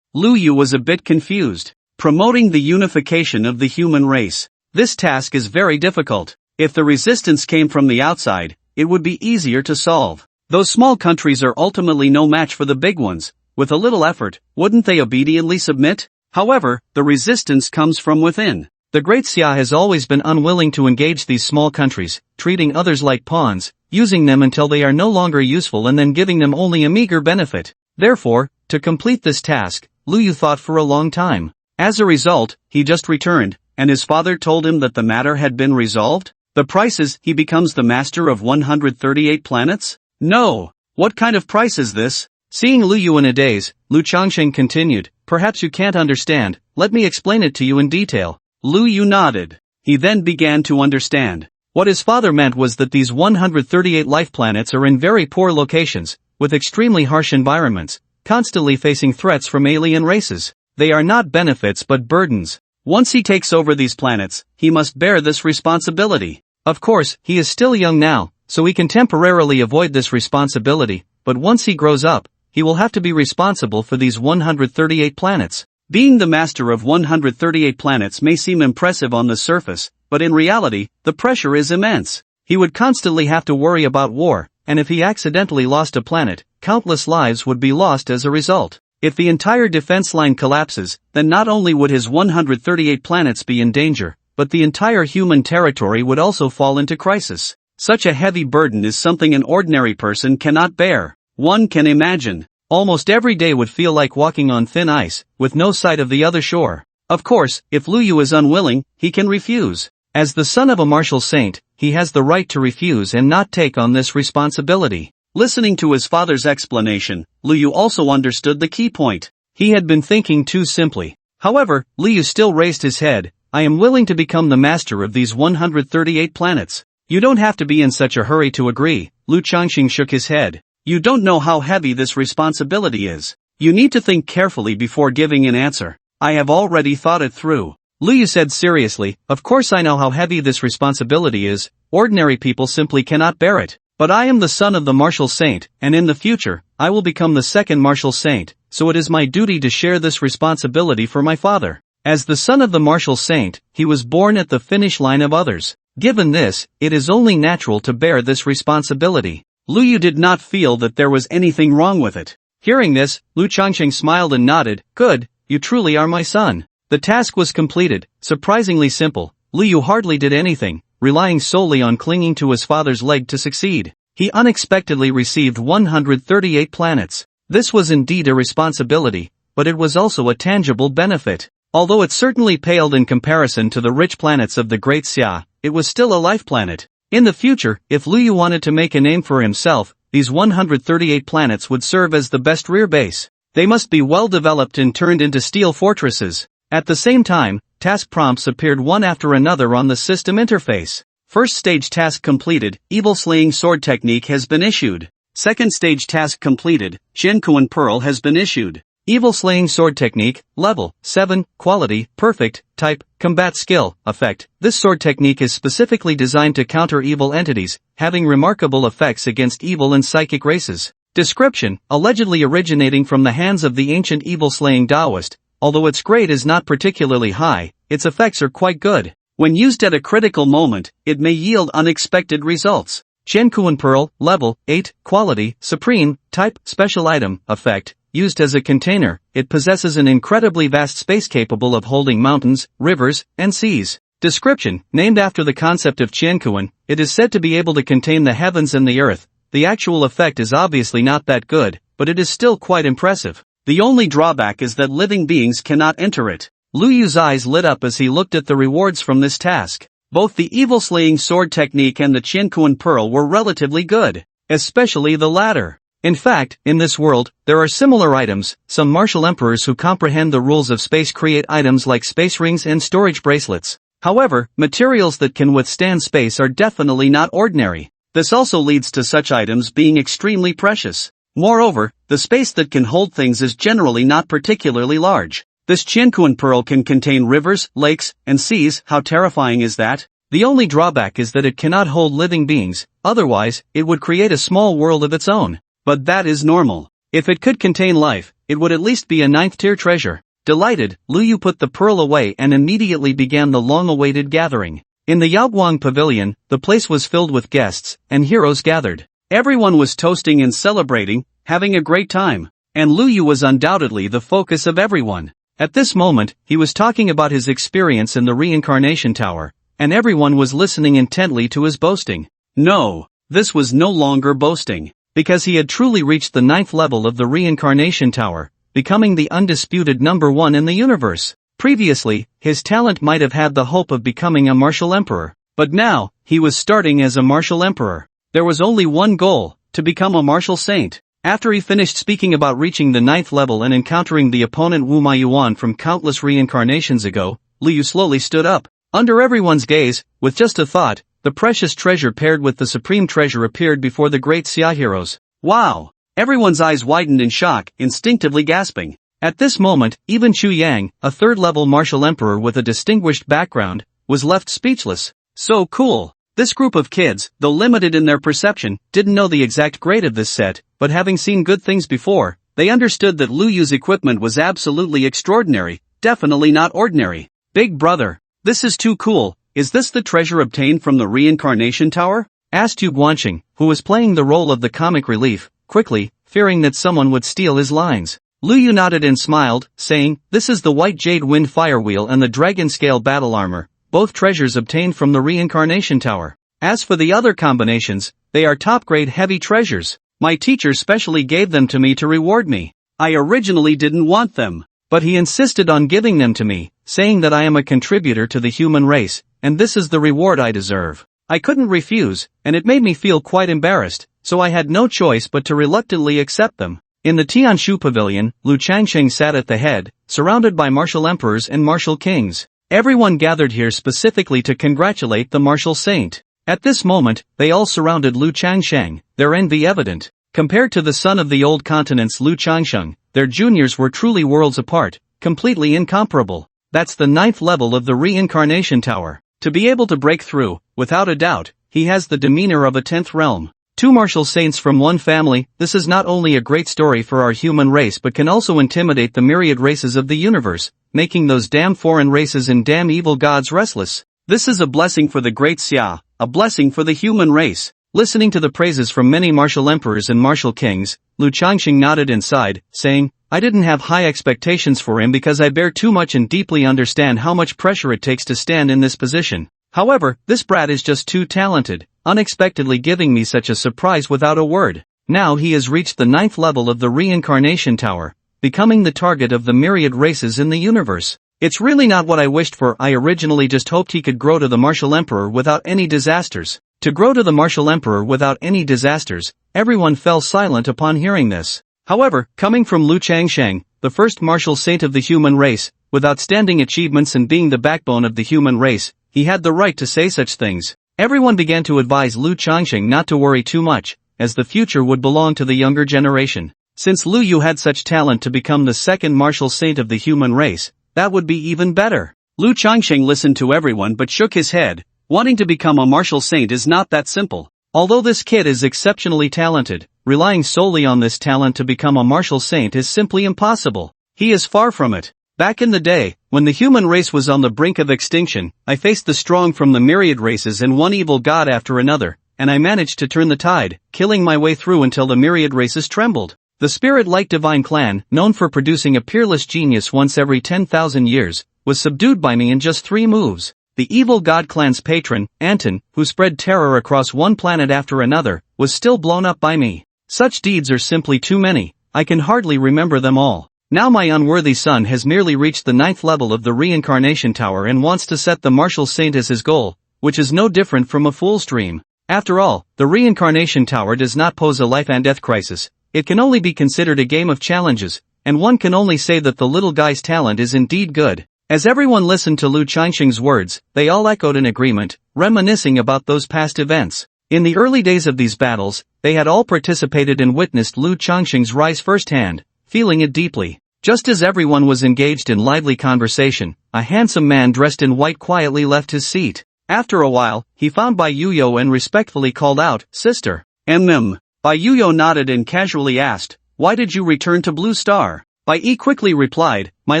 Lu Yu was a bit confused. Promoting the unification of the human race. This task is very difficult. If the resistance came from the outside, it would be easier to solve. Those small countries are ultimately no match for the big ones. With a little effort, wouldn't they obediently submit? However, the resistance comes from within. The Great Xia has always been unwilling to engage these small countries, treating others like pawns, using them until they are no longer useful and then giving them only a meager benefit. Therefore, to complete this task, Lu Yu thought for a long time. As a result, he just returned, and his father told him that the matter had been resolved. The price is, he becomes the master of 138 planets? No! What kind of price is this? Seeing Lu Yu in a daze, Lu Changsheng continued, perhaps you can't understand, let me explain it to you in detail. Lu Yu nodded. He then began to understand. What his father meant was that these 138 life planets are in very poor locations, with extremely harsh environments, constantly facing threats from alien races. They are not benefits but burdens. Once he takes over these planets, he must bear this responsibility. Of course, he is still young now, so he can temporarily avoid this responsibility, but once he grows up, he will have to be responsible for these 138 planets. Being the master of 138 planets may seem impressive on the surface, but in reality, the pressure is immense. He would constantly have to worry about war, and if he accidentally lost a planet, countless lives would be lost as a result. If the entire defense line collapses, then not only would his 138 planets be in danger, but the entire human territory would also fall into crisis. Such a heavy burden is something an ordinary person cannot bear. One can imagine. Almost every day would feel like walking on thin ice, with no sight of the other shore. Of course, if Lu Yu is unwilling, he can refuse. As the son of a martial saint, he has the right to refuse and not take on this responsibility. Listening to his father's explanation, Lu Yu also understood the key point. He had been thinking too simply. However, Lu Yu still raised his head. I am willing to become the master of these 138 planets. You don't have to be in such a hurry to agree. Lu Changxing shook his head. You don't know how heavy this responsibility is. You need to think carefully before giving an answer. I have already thought it through. Lu Yu said seriously, of course I know how heavy this responsibility is. Ordinary people simply cannot bear it. But I am the son of the martial saint, and in the future, I will become the second martial saint, so it is my duty to share this responsibility for my father. As the son of the martial saint, he was born at the finish line of others. Given this, it is only natural to bear this responsibility. Lu Yu did not feel that there was anything wrong with it. Hearing this, Lu Changsheng smiled and nodded, good, you truly are my son. The task was completed, surprisingly simple. Lu Yu hardly did anything, relying solely on clinging to his father's leg to succeed. He unexpectedly received 138 planets. This was indeed a responsibility, but it was also a tangible benefit. Although it certainly paled in comparison to the rich planets of the Great Xia, it was still a life planet. In the future, if Lu Yu wanted to make a name for himself, these 138 planets would serve as the best rear base. They must be well developed and turned into steel fortresses. At the same time, task prompts appeared one after another on the system interface. First stage task completed, Evil Slaying Sword Technique has been issued. Second stage task completed, Shenkuan Pearl has been issued. Evil Slaying Sword Technique, Level 7, Quality, Perfect, Type, Combat Skill, Effect. This sword technique is specifically designed to counter evil entities, having remarkable effects against evil and psychic races. Description, allegedly originating from the hands of the ancient evil-slaying Taoist. Although its grade is not particularly high, its effects are quite good. When used at a critical moment, it may yield unexpected results. Shenkuan Pearl, Level 8, Quality, Supreme, Type, Special Item, Effect. Used as a container, it possesses an incredibly vast space capable of holding mountains, rivers, and seas. Description, named after the concept of Qiankuan, it is said to be able to contain the heavens and the earth. The actual effect is obviously not that good, but it is still quite impressive. The only drawback is that living beings cannot enter it. Lu Yu's eyes lit up as he looked at the rewards from this task. Both the evil-slaying sword technique and the Qiankuan Pearl were relatively good, especially the latter. In fact, in this world, there are similar items. Some martial emperors who comprehend the rules of space create items like space rings and storage bracelets. However, materials that can withstand space are definitely not ordinary. This also leads to such items being extremely precious. Moreover, the space that can hold things is generally not particularly large. This Qianquan pearl can contain rivers, lakes, and seas. How terrifying is that? The only drawback is that it cannot hold living beings, otherwise, it would create a small world of its own. But that is normal. If it could contain life, it would at least be a 9th-tier treasure. Delighted, Lu Yu put the pearl away and immediately began the long-awaited gathering. In the Yaoguang pavilion, the place was filled with guests, and heroes gathered. Everyone was toasting and celebrating, having a great time. And Lu Yu was undoubtedly the focus of everyone. At this moment, he was talking about his experience in the reincarnation tower, and everyone was listening intently to his boasting. No, this was no longer boasting, because he had truly reached the 9th level of the reincarnation tower, becoming the undisputed number 1 in the universe. Previously, his talent might have had the hope of becoming a martial emperor, but now, he was starting as a martial emperor. There was only one goal, to become a martial saint. After he finished speaking about reaching the 9th level and encountering the opponent Wu Maiyuan from countless reincarnations ago, Lu Yu slowly stood up. Under everyone's gaze, with just a thought, the precious treasure paired with the supreme treasure appeared before the great Xia heroes. Wow! Everyone's eyes widened in shock, instinctively gasping. At this moment, even Chu Yang, a 3rd-level martial emperor with a distinguished background, was left speechless. So cool! This group of kids, though limited in their perception, didn't know the exact grade of this set, but having seen good things before, they understood that Lu Yu's equipment was absolutely extraordinary, definitely not ordinary. Big brother, this is too cool. Is this the treasure obtained from the reincarnation tower? Asked Yu Guanxing, who was playing the role of the comic relief, quickly, fearing that someone would steal his lines. Lu Yu nodded and smiled, saying, "This is the white jade wind fire wheel and the dragon scale battle armor, both treasures obtained from the reincarnation tower. As for the other combinations, they are top-grade heavy treasures. My teacher specially gave them to me to reward me. I originally didn't want them, but he insisted on giving them to me, saying that I am a contributor to the human race, and this is the reward I deserve. I couldn't refuse, and it made me feel quite embarrassed, so I had no choice but to reluctantly accept them." In the Tianshu pavilion, Lu Changsheng sat at the head, surrounded by martial emperors and martial kings. Everyone gathered here specifically to congratulate the martial saint. At this moment, they all surrounded Lu Changsheng, their envy evident. Compared to the son of the old continent's Lu Changsheng, their juniors were truly worlds apart, completely incomparable. That's the 9th level of the reincarnation tower. To be able to break through, without a doubt, he has the demeanor of a 10th realm. 2 martial saints from one family. This is not only a great story for our human race but can also intimidate the myriad races of the universe, making those damn foreign races and damn evil gods restless. This is a blessing for the great Xia, a blessing for the human race. Listening to the praises from many martial emperors and martial kings, Lu Changxing nodded and sighed, saying, "I didn't have high expectations for him because I bear too much and deeply understand how much pressure it takes to stand in this position. However, this brat is just too talented, unexpectedly giving me such a surprise without a word. Now he has reached the 9th level of the reincarnation tower, becoming the target of the myriad races in the universe. It's really not what I wished for. I originally just hoped he could grow to the martial emperor without any disasters." To grow to the martial emperor without any disasters, everyone fell silent upon hearing this. However, coming from Lu Changsheng, the first martial saint of the human race, with outstanding achievements and being the backbone of the human race, he had the right to say such things. Everyone began to advise Lu Changsheng not to worry too much, as the future would belong to the younger generation. Since Lu Yu had such talent to become the second martial saint of the human race, that would be even better. Lu Changsheng listened to everyone but shook his head. Wanting to become a martial saint is not that simple. Although this kid is exceptionally talented, relying solely on this talent to become a martial saint is simply impossible. He is far from it. Back in the day, when the human race was on the brink of extinction, I faced the strong from the myriad races and one evil god after another, and I managed to turn the tide, killing my way through until the myriad races trembled. The spirit-like divine clan, known for producing a peerless genius once every 10,000 years, was subdued by me in just 3 moves. The evil god clan's patron, Anton, who spread terror across one planet after another, was still blown up by me. Such deeds are simply too many, I can hardly remember them all. Now my unworthy son has merely reached the 9th level of the reincarnation tower and wants to set the martial saint as his goal, which is no different from a fool's dream. After all, the reincarnation tower does not pose a life and death crisis, it can only be considered a game of challenges, and one can only say that the little guy's talent is indeed good. As everyone listened to Lu Changxing's words, they all echoed in agreement, reminiscing about those past events. In the early days of these battles, they had all participated and witnessed Lu Changxing's rise firsthand, feeling it deeply. Just as everyone was engaged in lively conversation, a handsome man dressed in white quietly left his seat. After a while, he found Bai Yuyo and respectfully called out, "Sister." Bai Yuyo nodded and casually asked, "Why did you return to Blue Star?" Bai Yi quickly replied, "My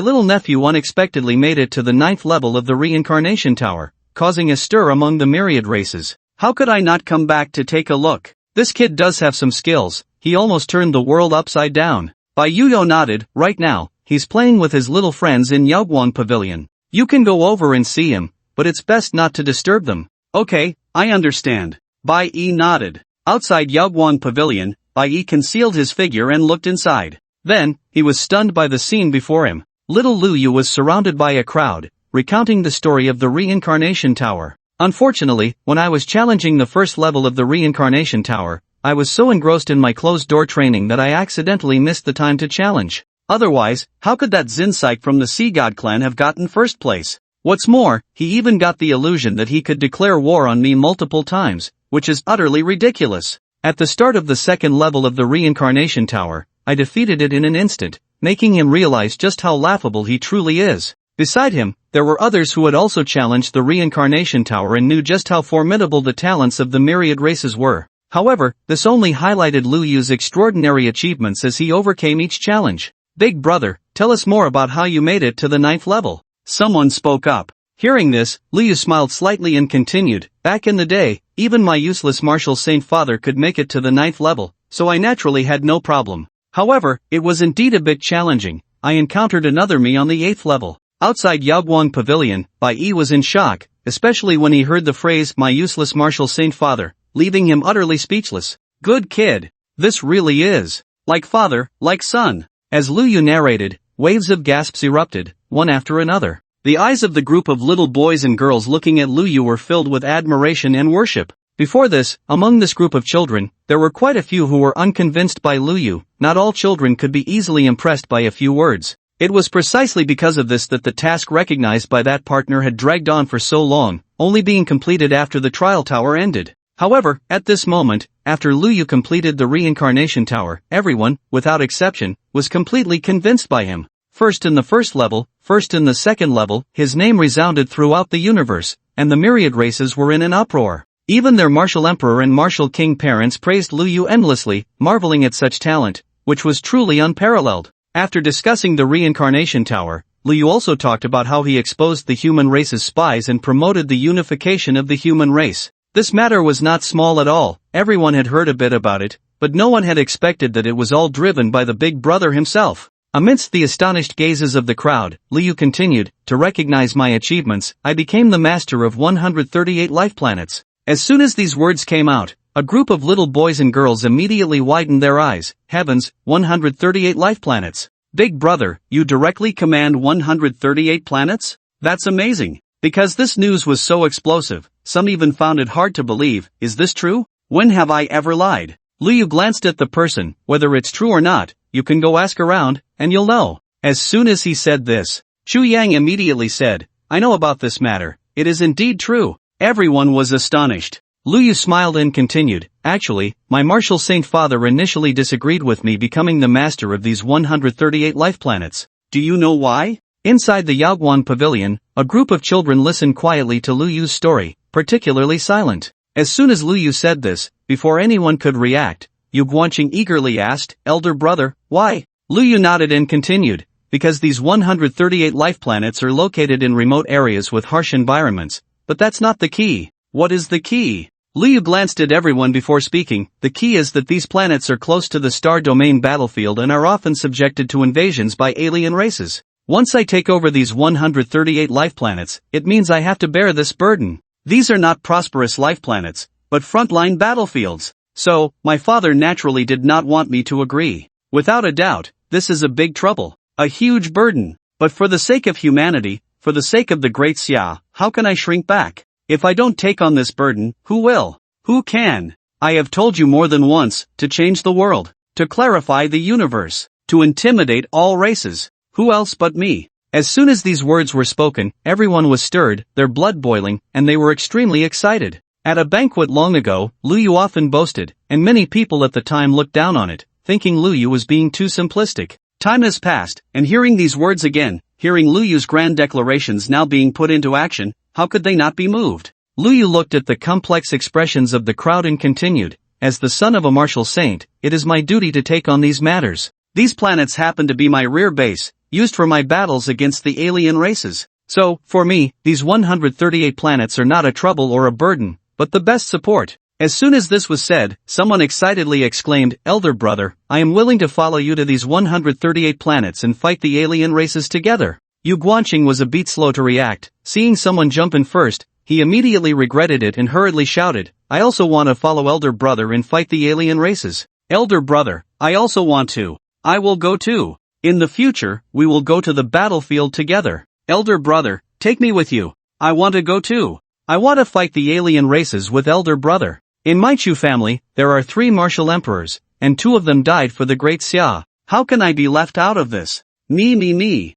little nephew unexpectedly made it to the 9th level of the reincarnation tower, causing a stir among the myriad races. How could I not come back to take a look? This kid does have some skills, he almost turned the world upside down." Bai Yuyo nodded. "Right now, he's playing with his little friends in Yaoguang Pavilion. You can go over and see him, but it's best not to disturb them." "Okay, I understand." Bai Yi nodded. Outside Yaoguang Pavilion, Bai Yi concealed his figure and looked inside. Then, he was stunned by the scene before him. Little Lu Yu was surrounded by a crowd, recounting the story of the reincarnation tower. "Unfortunately, when I was challenging the first level of the reincarnation tower, I was so engrossed in my closed-door training that I accidentally missed the time to challenge. Otherwise, how could that Zincyke from the Sea God clan have gotten first place? What's more, he even got the illusion that he could declare war on me multiple times, which is utterly ridiculous. At the start of the second level of the reincarnation tower, I defeated it in an instant, making him realize just how laughable he truly is. Beside him, there were others who had also challenged the reincarnation tower and knew just how formidable the talents of the myriad races were. However, this only highlighted Lu Yu's extraordinary achievements as he overcame each challenge. "Big brother, tell us more about how you made it to the 9th level." Someone spoke up. Hearing this, Lu Yu smiled slightly and continued, "Back in the day, even my useless martial saint father could make it to the 9th level, so I naturally had no problem. However, it was indeed a bit challenging. I encountered another me on the 8th level." Outside Yaoguang Pavilion, Bai Yi was in shock, especially when he heard the phrase "my useless martial saint father," leaving him utterly speechless. "Good kid. This really is like father, like son." As Lu Yu narrated, waves of gasps erupted, one after another. The eyes of the group of little boys and girls looking at Lu Yu were filled with admiration and worship. Before this, among this group of children, there were quite a few who were unconvinced by Lu Yu. Not all children could be easily impressed by a few words. It was precisely because of this that the task recognized by that partner had dragged on for so long, only being completed after the trial tower ended. However, at this moment, after Lu Yu completed the reincarnation tower, everyone, without exception, was completely convinced by him. First in the first level, first in the second level, his name resounded throughout the universe, and the myriad races were in an uproar. Even their martial emperor and martial king parents praised Lu Yu endlessly, marveling at such talent, which was truly unparalleled. After discussing the reincarnation tower, Lu Yu also talked about how he exposed the human race's spies and promoted the unification of the human race. This matter was not small at all. Everyone had heard a bit about it, but no one had expected that it was all driven by the big brother himself. Amidst the astonished gazes of the crowd, Lu Yu continued, "To recognize my achievements, I became the master of 138 life planets." As soon as these words came out, a group of little boys and girls immediately widened their eyes. "Heavens, 138 life planets. Big brother, you directly command 138 planets? That's amazing." Because this news was so explosive, some even found it hard to believe. "Is this true? When have I ever lied?" Lu Yu glanced at the person. "Whether it's true or not, you can go ask around, and you'll know." As soon as he said this, Chu Yang immediately said, "I know about this matter. It is indeed true." Everyone was astonished. Lu Yu smiled and continued, "Actually, my martial saint father initially disagreed with me becoming the master of these 138 life planets. Do you know why?" Inside the Yaoguang Pavilion, a group of children listened quietly to Lu Yu's story, particularly silent. As soon as Lu Yu said this, before anyone could react, Yu Guanqing eagerly asked, "Elder brother, why?" Lu Yu nodded and continued, "Because these 138 life planets are located in remote areas with harsh environments. But that's not the key." "What is the key?" Lu Yu glanced at everyone before speaking. "The key is that these planets are close to the star domain battlefield and are often subjected to invasions by alien races. Once I take over these 138 life planets, it means I have to bear this burden. These are not prosperous life planets, but frontline battlefields. So, my father naturally did not want me to agree. Without a doubt, this is a big trouble, a huge burden. But for the sake of humanity, for the sake of the great Xia, how can I shrink back? If I don't take on this burden, who will? Who can? I have told you more than once, to change the world. to clarify the universe, to intimidate all races. Who else but me? As soon as these words were spoken, everyone was stirred, their blood boiling, and they were extremely excited. At a banquet long ago, Luyu often boasted, and many people at the time looked down on it, thinking Luyu was being too simplistic. Time has passed, and hearing these words again, hearing Luyu's grand declarations now being put into action, how could they not be moved? Luyu looked at the complex expressions of the crowd and continued, as the son of a martial saint, it is my duty to take on these matters. These planets happen to be my rear base, used for my battles against the alien races. So, for me, these 138 planets are not a trouble or a burden, but the best support. As soon as this was said, someone excitedly exclaimed, Elder brother, I am willing to follow you to these 138 planets and fight the alien races together. Yu Guanqing was a bit slow to react. Seeing someone jump in first, he immediately regretted it and hurriedly shouted, I also want to follow Elder brother and fight the alien races. Elder brother, I also want to. I will go too. In the future, we will go to the battlefield together. Elder brother, take me with you. I want to go too. I want to fight the alien races with Elder brother. In my Chu family, there are 3 martial emperors, and 2 of them died for the great Xia. How can I be left out of this? Me.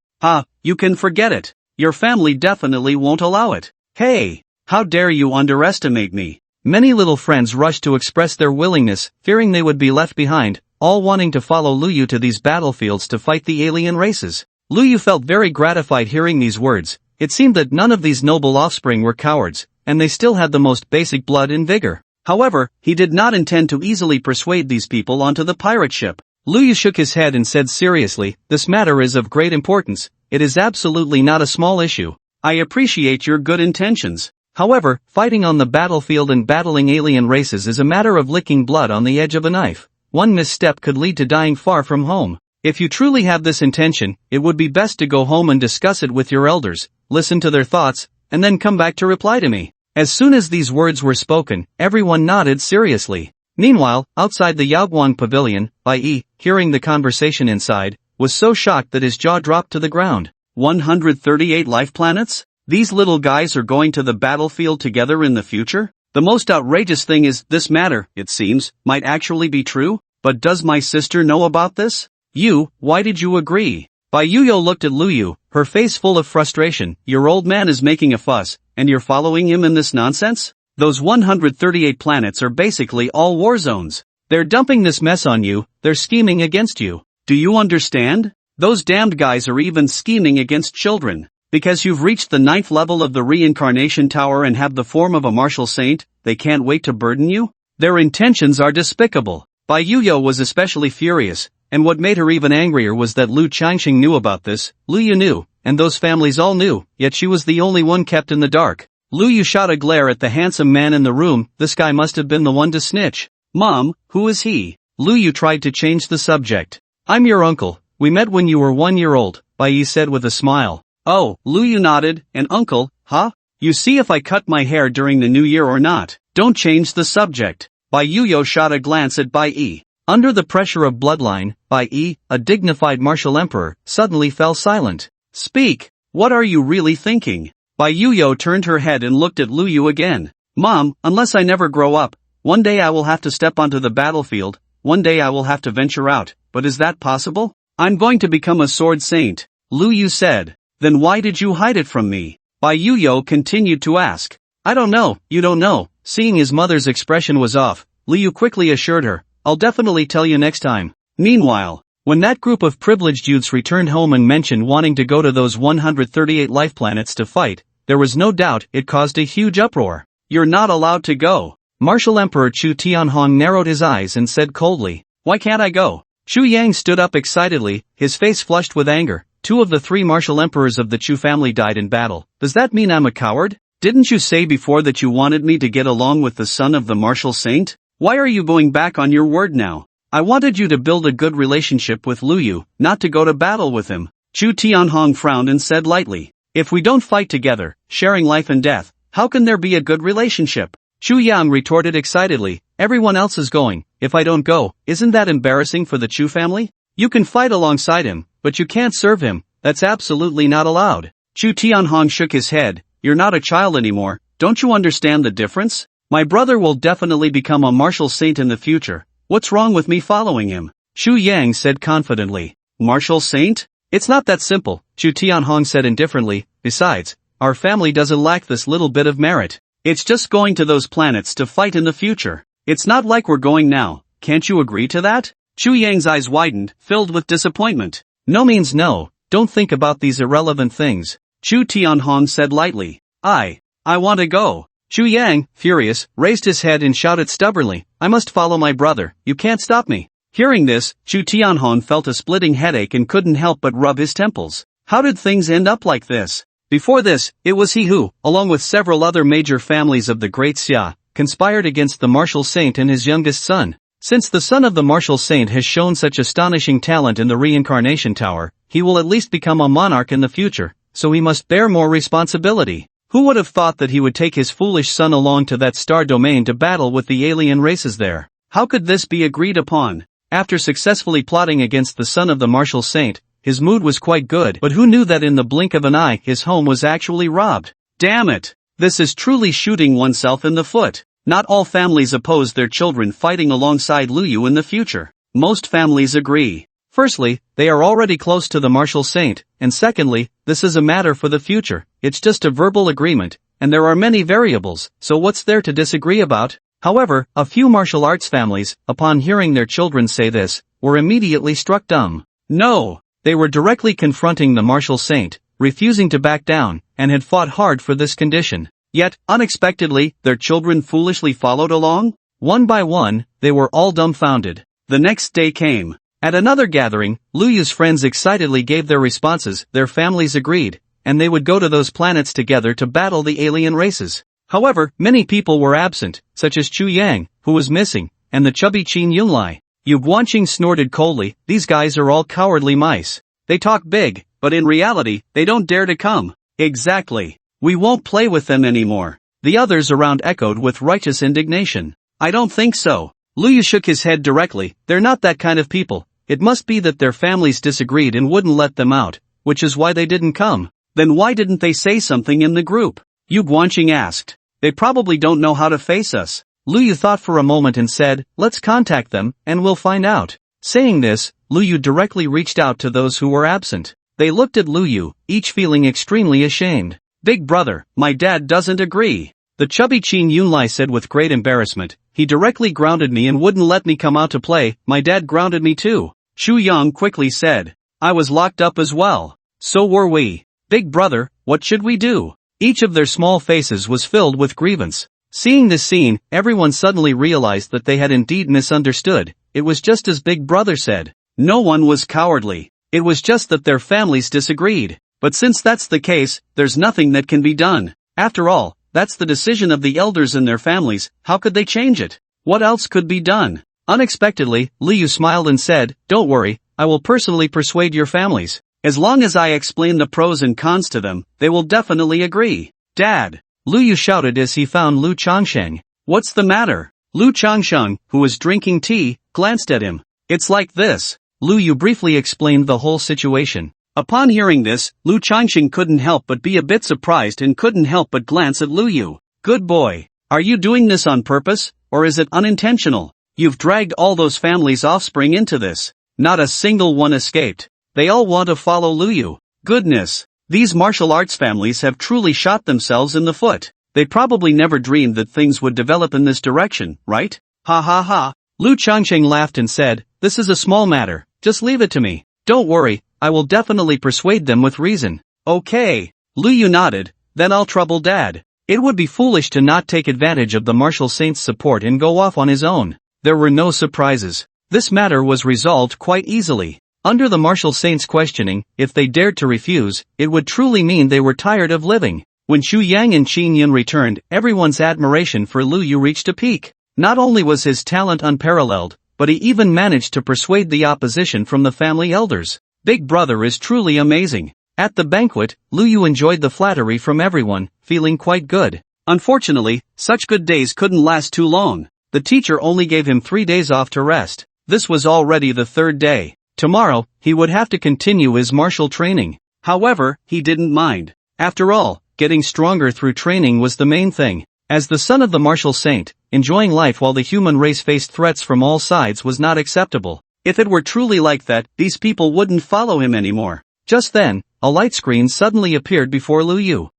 You can forget it. Your family definitely won't allow it. Hey, how dare you underestimate me? Many little friends rushed to express their willingness, fearing they would be left behind, all wanting to follow Luyu to these battlefields to fight the alien races. Luyu felt very gratified hearing these words. It seemed that none of these noble offspring were cowards, and they still had the most basic blood and vigor. However, he did not intend to easily persuade these people onto the pirate ship. Luyu shook his head and said seriously, this matter is of great importance. It is absolutely not a small issue. I appreciate your good intentions. However, fighting on the battlefield and battling alien races is a matter of licking blood on the edge of a knife. One misstep could lead to dying far from home. If you truly have this intention, it would be best to go home and discuss it with your elders, listen to their thoughts, and then come back to reply to me. As soon as these words were spoken, everyone nodded seriously. Meanwhile, outside the Yaoguang pavilion, Bai Yi, hearing the conversation inside, was so shocked that his jaw dropped to the ground. 138 life planets? These little guys are going to the battlefield together in the future? The most outrageous thing is, this matter, it seems, might actually be true? But does my sister know about this? You, why did you agree? Bai Yuyo looked at Luyu, her face full of frustration. Your old man is making a fuss, and you're following him in this nonsense? Those 138 planets are basically all war zones. They're dumping this mess on you, they're scheming against you. Do you understand? Those damned guys are even scheming against children. Because you've reached the 9th level of the reincarnation tower and have the form of a martial saint, they can't wait to burden you? Their intentions are despicable. Bai Yuyo was especially furious, and what made her even angrier was that Lu Changxing knew about this. Luyu knew, and those families all knew, yet she was the only one kept in the dark. Luyu shot a glare at the handsome man in the room. This guy must have been the one to snitch. Mom, who is he? Luyu tried to change the subject. I'm your uncle. We met when you were 1 year old, Bai Yi said with a smile. Oh, Luyu nodded, and uncle, huh? You see if I cut my hair during the new year or not. Don't change the subject. Bai Yuyo shot a glance at Bai Yi. Under the pressure of bloodline, Bai Yi, a dignified martial emperor, suddenly fell silent. Speak. What are you really thinking? Bai Yuyo turned her head and looked at Luyu again. Mom, unless I never grow up, one day I will have to step onto the battlefield, one day I will have to venture out, but is that possible? I'm going to become a sword saint, Luyu said. Then why did you hide it from me? Bai Yuyo continued to ask. I don't know, you don't know. Seeing his mother's expression was off, Luyu quickly assured her, I'll definitely tell you next time. Meanwhile, when that group of privileged youths returned home and mentioned wanting to go to those 138 life planets to fight, there was no doubt it caused a huge uproar. You're not allowed to go. Martial Emperor Chu Tianhong narrowed his eyes and said coldly, why can't I go? Chu Yang stood up excitedly, his face flushed with anger. 2 of the 3 martial emperors of the Chu family died in battle. Does that mean I'm a coward? Didn't you say before that you wanted me to get along with the son of the martial saint? Why are you going back on your word now? I wanted you to build a good relationship with Luyu, not to go to battle with him. Chu Tianhong frowned and said lightly, if we don't fight together, sharing life and death, how can there be a good relationship? Chu Yang retorted excitedly, everyone else is going, if I don't go, isn't that embarrassing for the Chu family? You can fight alongside him, but you can't serve him, that's absolutely not allowed. Chu Tianhong shook his head, you're not a child anymore, don't you understand the difference? My brother will definitely become a martial saint in the future, what's wrong with me following him? Xu Yang said confidently. Martial saint? It's not that simple, Chu Tianhong said indifferently. Besides, our family doesn't lack this little bit of merit. It's just going to those planets to fight in the future. It's not like we're going now. Can't you agree to that? Chu Yang's eyes widened, filled with disappointment. No means no, don't think about these irrelevant things, Chu Tianhong said lightly. I want to go. Chu Yang, furious, raised his head and shouted stubbornly, I must follow my brother, you can't stop me. Hearing this, Chu Tianhong felt a splitting headache and couldn't help but rub his temples. How did things end up like this? Before this, it was he who, along with several other major families of the Great Xia, conspired against the martial saint and his youngest son. Since the son of the martial saint has shown such astonishing talent in the reincarnation tower, he will at least become a monarch in the future, so he must bear more responsibility. Who would have thought that he would take his foolish son along to that star domain to battle with the alien races there? How could this be agreed upon? After successfully plotting against the son of the martial saint, his mood was quite good, but who knew that in the blink of an eye his home was actually robbed? Damn it! This is truly shooting oneself in the foot. Not all families oppose their children fighting alongside Luyu in the future. Most families agree. Firstly, they are already close to the martial saint, and secondly, this is a matter for the future. It's just a verbal agreement, and there are many variables, so what's there to disagree about? However, a few martial arts families, upon hearing their children say this, were immediately struck dumb. No! They were directly confronting the martial saint, refusing to back down, and had fought hard for this condition. Yet, unexpectedly, their children foolishly followed along? One by one, they were all dumbfounded. The next day came. At another gathering, Luyu's friends excitedly gave their responses. Their families agreed, and they would go to those planets together to battle the alien races. However, many people were absent, such as Chu Yang, who was missing, and the chubby Qin Yunlai. Yu Guanqing snorted coldly, these guys are all cowardly mice. They talk big, but in reality, they don't dare to come. Exactly. We won't play with them anymore. The others around echoed with righteous indignation. I don't think so. Luyu shook his head directly, they're not that kind of people. It must be that their families disagreed and wouldn't let them out, which is why they didn't come. Then why didn't they say something in the group? Yu Guanqing asked. They probably don't know how to face us. Luyu thought for a moment and said, let's contact them, and we'll find out. Saying this, Luyu directly reached out to those who were absent. They looked at Luyu, each feeling extremely ashamed. Big brother, my dad doesn't agree. The chubby Qin Yunlai said with great embarrassment, he directly grounded me and wouldn't let me come out to play, my dad grounded me too. Xu Yang quickly said. I was locked up as well. So were we. Big brother, what should we do? Each of their small faces was filled with grievance. Seeing this scene, everyone suddenly realized that they had indeed misunderstood. It was just as Big Brother said. No one was cowardly. It was just that their families disagreed. But since that's the case, there's nothing that can be done. After all, that's the decision of the elders and their families. How could they change it? What else could be done? Unexpectedly, Liu smiled and said, don't worry, I will personally persuade your families. As long as I explain the pros and cons to them, they will definitely agree. Dad! Liu shouted as he found Lu Changsheng. What's the matter? Lu Changsheng, who was drinking tea, glanced at him. It's like this. Liu briefly explained the whole situation. Upon hearing this, Lu Changsheng couldn't help but be a bit surprised and couldn't help but glance at Liu. Good boy. Are you doing this on purpose, or is it unintentional? You've dragged all those families' offspring into this. Not a single one escaped. They all want to follow Liu. Goodness. These martial arts families have truly shot themselves in the foot. They probably never dreamed that things would develop in this direction, right? Ha ha ha. Lu Changsheng laughed and said, this is a small matter, just leave it to me. Don't worry, I will definitely persuade them with reason. Okay. Liu nodded, then I'll trouble Dad. It would be foolish to not take advantage of the martial saint's support and go off on his own. There were no surprises. This matter was resolved quite easily. Under the martial saint's questioning, if they dared to refuse, it would truly mean they were tired of living. When Xu Yang and Qin Yun returned, everyone's admiration for Liu reached a peak. Not only was his talent unparalleled, but he even managed to persuade the opposition from the family elders. Big brother is truly amazing. At the banquet, Liu enjoyed the flattery from everyone, feeling quite good. Unfortunately, such good days couldn't last too long. The teacher only gave him 3 days off to rest. This was already the 3rd day. Tomorrow, he would have to continue his martial training. However, he didn't mind. After all, getting stronger through training was the main thing. As the son of the martial saint, enjoying life while the human race faced threats from all sides was not acceptable. If it were truly like that, these people wouldn't follow him anymore. Just then, a light screen suddenly appeared before Lu Yu.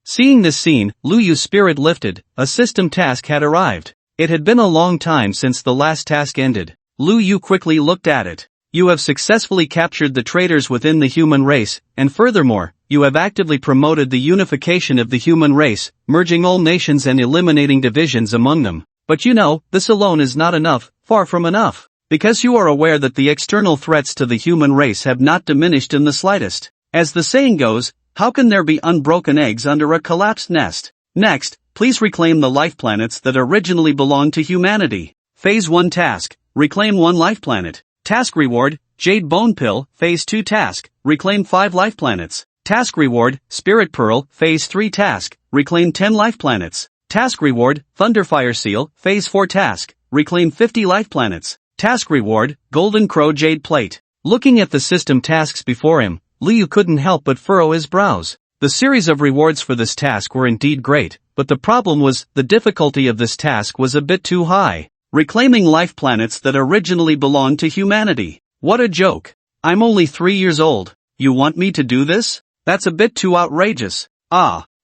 Seeing this scene, Lu Yu's spirit lifted. A system task had arrived. It had been a long time since the last task ended. Lu Yu quickly looked at it. You have successfully captured the traitors within the human race, and furthermore, you have actively promoted the unification of the human race, merging all nations and eliminating divisions among them. But you know, this alone is not enough, far from enough. Because you are aware that the external threats to the human race have not diminished in the slightest. As the saying goes, how can there be unbroken eggs under a collapsed nest? Next, please reclaim the life planets that originally belonged to humanity. Phase 1 task, reclaim 1 life planet. Task reward, Jade Bone Pill. Phase 2 task, reclaim 5 life planets. Task reward, Spirit Pearl. Phase 3 task, reclaim 10 life planets. Task reward, Thunderfire Seal. Phase 4 task, reclaim 50 life planets. Task reward, Golden Crow Jade Plate. Looking at the system tasks before him, Lu Yu couldn't help but furrow his brows. The series of rewards for this task were indeed great, but the problem was, the difficulty of this task was a bit too high. Reclaiming life planets that originally belonged to humanity. What a joke. I'm only 3 years old. You want me to do this? That's a bit too outrageous.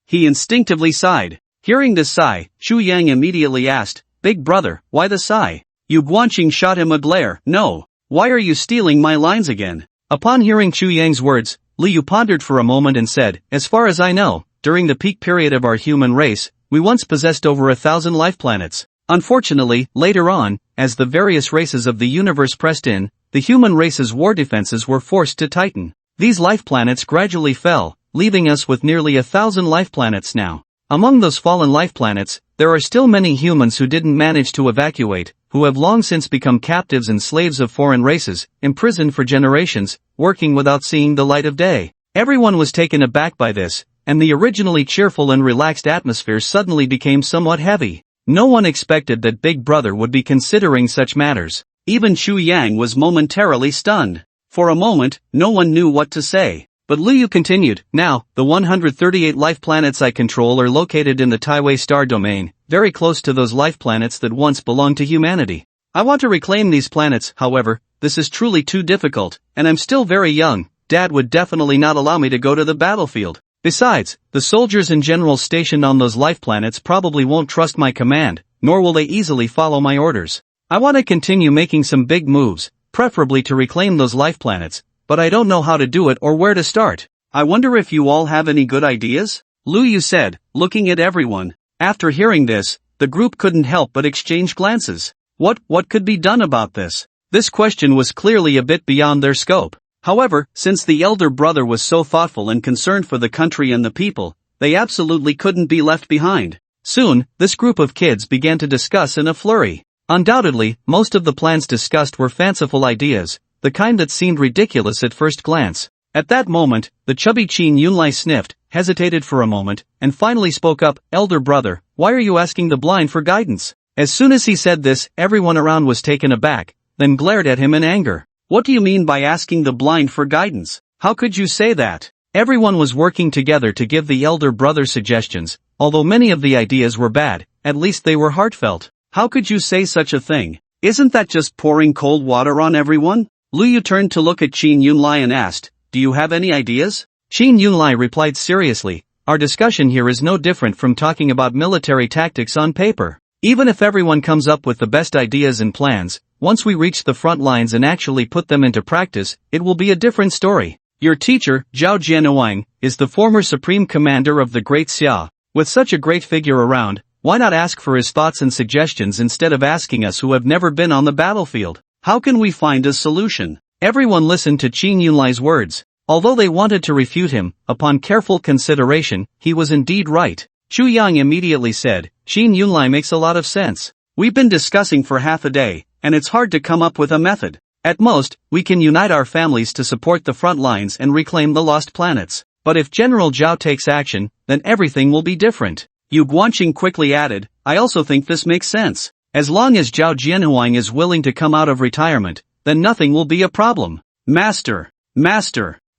He instinctively sighed. Hearing this sigh, Chu Yang immediately asked, Big brother, why the sigh? Yu Guanqing shot him a glare. No. Why are you stealing my lines again? Upon hearing Chu Yang's words, Lu Yu pondered for a moment and said, as far as I know, during the peak period of our human race, we once possessed over 1,000 life planets. Unfortunately, later on, as the various races of the universe pressed in, the human race's war defenses were forced to tighten. These life planets gradually fell, leaving us with nearly 1,000 life planets now. Among those fallen life planets, there are still many humans who didn't manage to evacuate, who have long since become captives and slaves of foreign races, imprisoned for generations, working without seeing the light of day. Everyone was taken aback by this, and the originally cheerful and relaxed atmosphere suddenly became somewhat heavy. No one expected that Big Brother would be considering such matters. Even Chu Yang was momentarily stunned. For a moment, no one knew what to say. But Lu Yu continued, now, the 138 life planets I control are located in the Taiwei star domain, very close to those life planets that once belonged to humanity. I want to reclaim these planets, however, this is truly too difficult, and I'm still very young. Dad would definitely not allow me to go to the battlefield. Besides, the soldiers and generals stationed on those life planets probably won't trust my command, nor will they easily follow my orders. I want to continue making some big moves, preferably to reclaim those life planets, but I don't know how to do it or where to start. I wonder if you all have any good ideas? Lu Yu said, looking at everyone. After hearing this, the group couldn't help but exchange glances. What could be done about this? This question was clearly a bit beyond their scope. However, since the elder brother was so thoughtful and concerned for the country and the people, they absolutely couldn't be left behind. Soon, this group of kids began to discuss in a flurry. Undoubtedly, most of the plans discussed were fanciful ideas, the kind that seemed ridiculous at first glance. At that moment, the chubby Qin Yunlai sniffed, hesitated for a moment, and finally spoke up, Elder brother, why are you asking the blind for guidance? As soon as he said this, everyone around was taken aback, then glared at him in anger. What do you mean by asking the blind for guidance? How could you say that? Everyone was working together to give the elder brother suggestions, although many of the ideas were bad, at least they were heartfelt. How could you say such a thing? Isn't that just pouring cold water on everyone? Lu Yu turned to look at Qin Yunlai and asked, do you have any ideas? Qin Yunlai replied seriously, our discussion here is no different from talking about military tactics on paper. Even if everyone comes up with the best ideas and plans, once we reach the front lines and actually put them into practice, it will be a different story. Your teacher, Zhao Jianuang, is the former supreme commander of the Great Xia. With such a great figure around, why not ask for his thoughts and suggestions instead of asking us who have never been on the battlefield? How can we find a solution? Everyone listened to Qin Yunlai's words. Although they wanted to refute him, upon careful consideration, he was indeed right. Chu Yang immediately said, Qin Yunlai makes a lot of sense. We've been discussing for half a day, and it's hard to come up with a method. At most, we can unite our families to support the front lines and reclaim the lost planets. But if General Zhao takes action, then everything will be different. Yu Guanqing quickly added, I also think this makes sense. As long as Zhao Jianhuang is willing to come out of retirement, then nothing will be a problem. Master!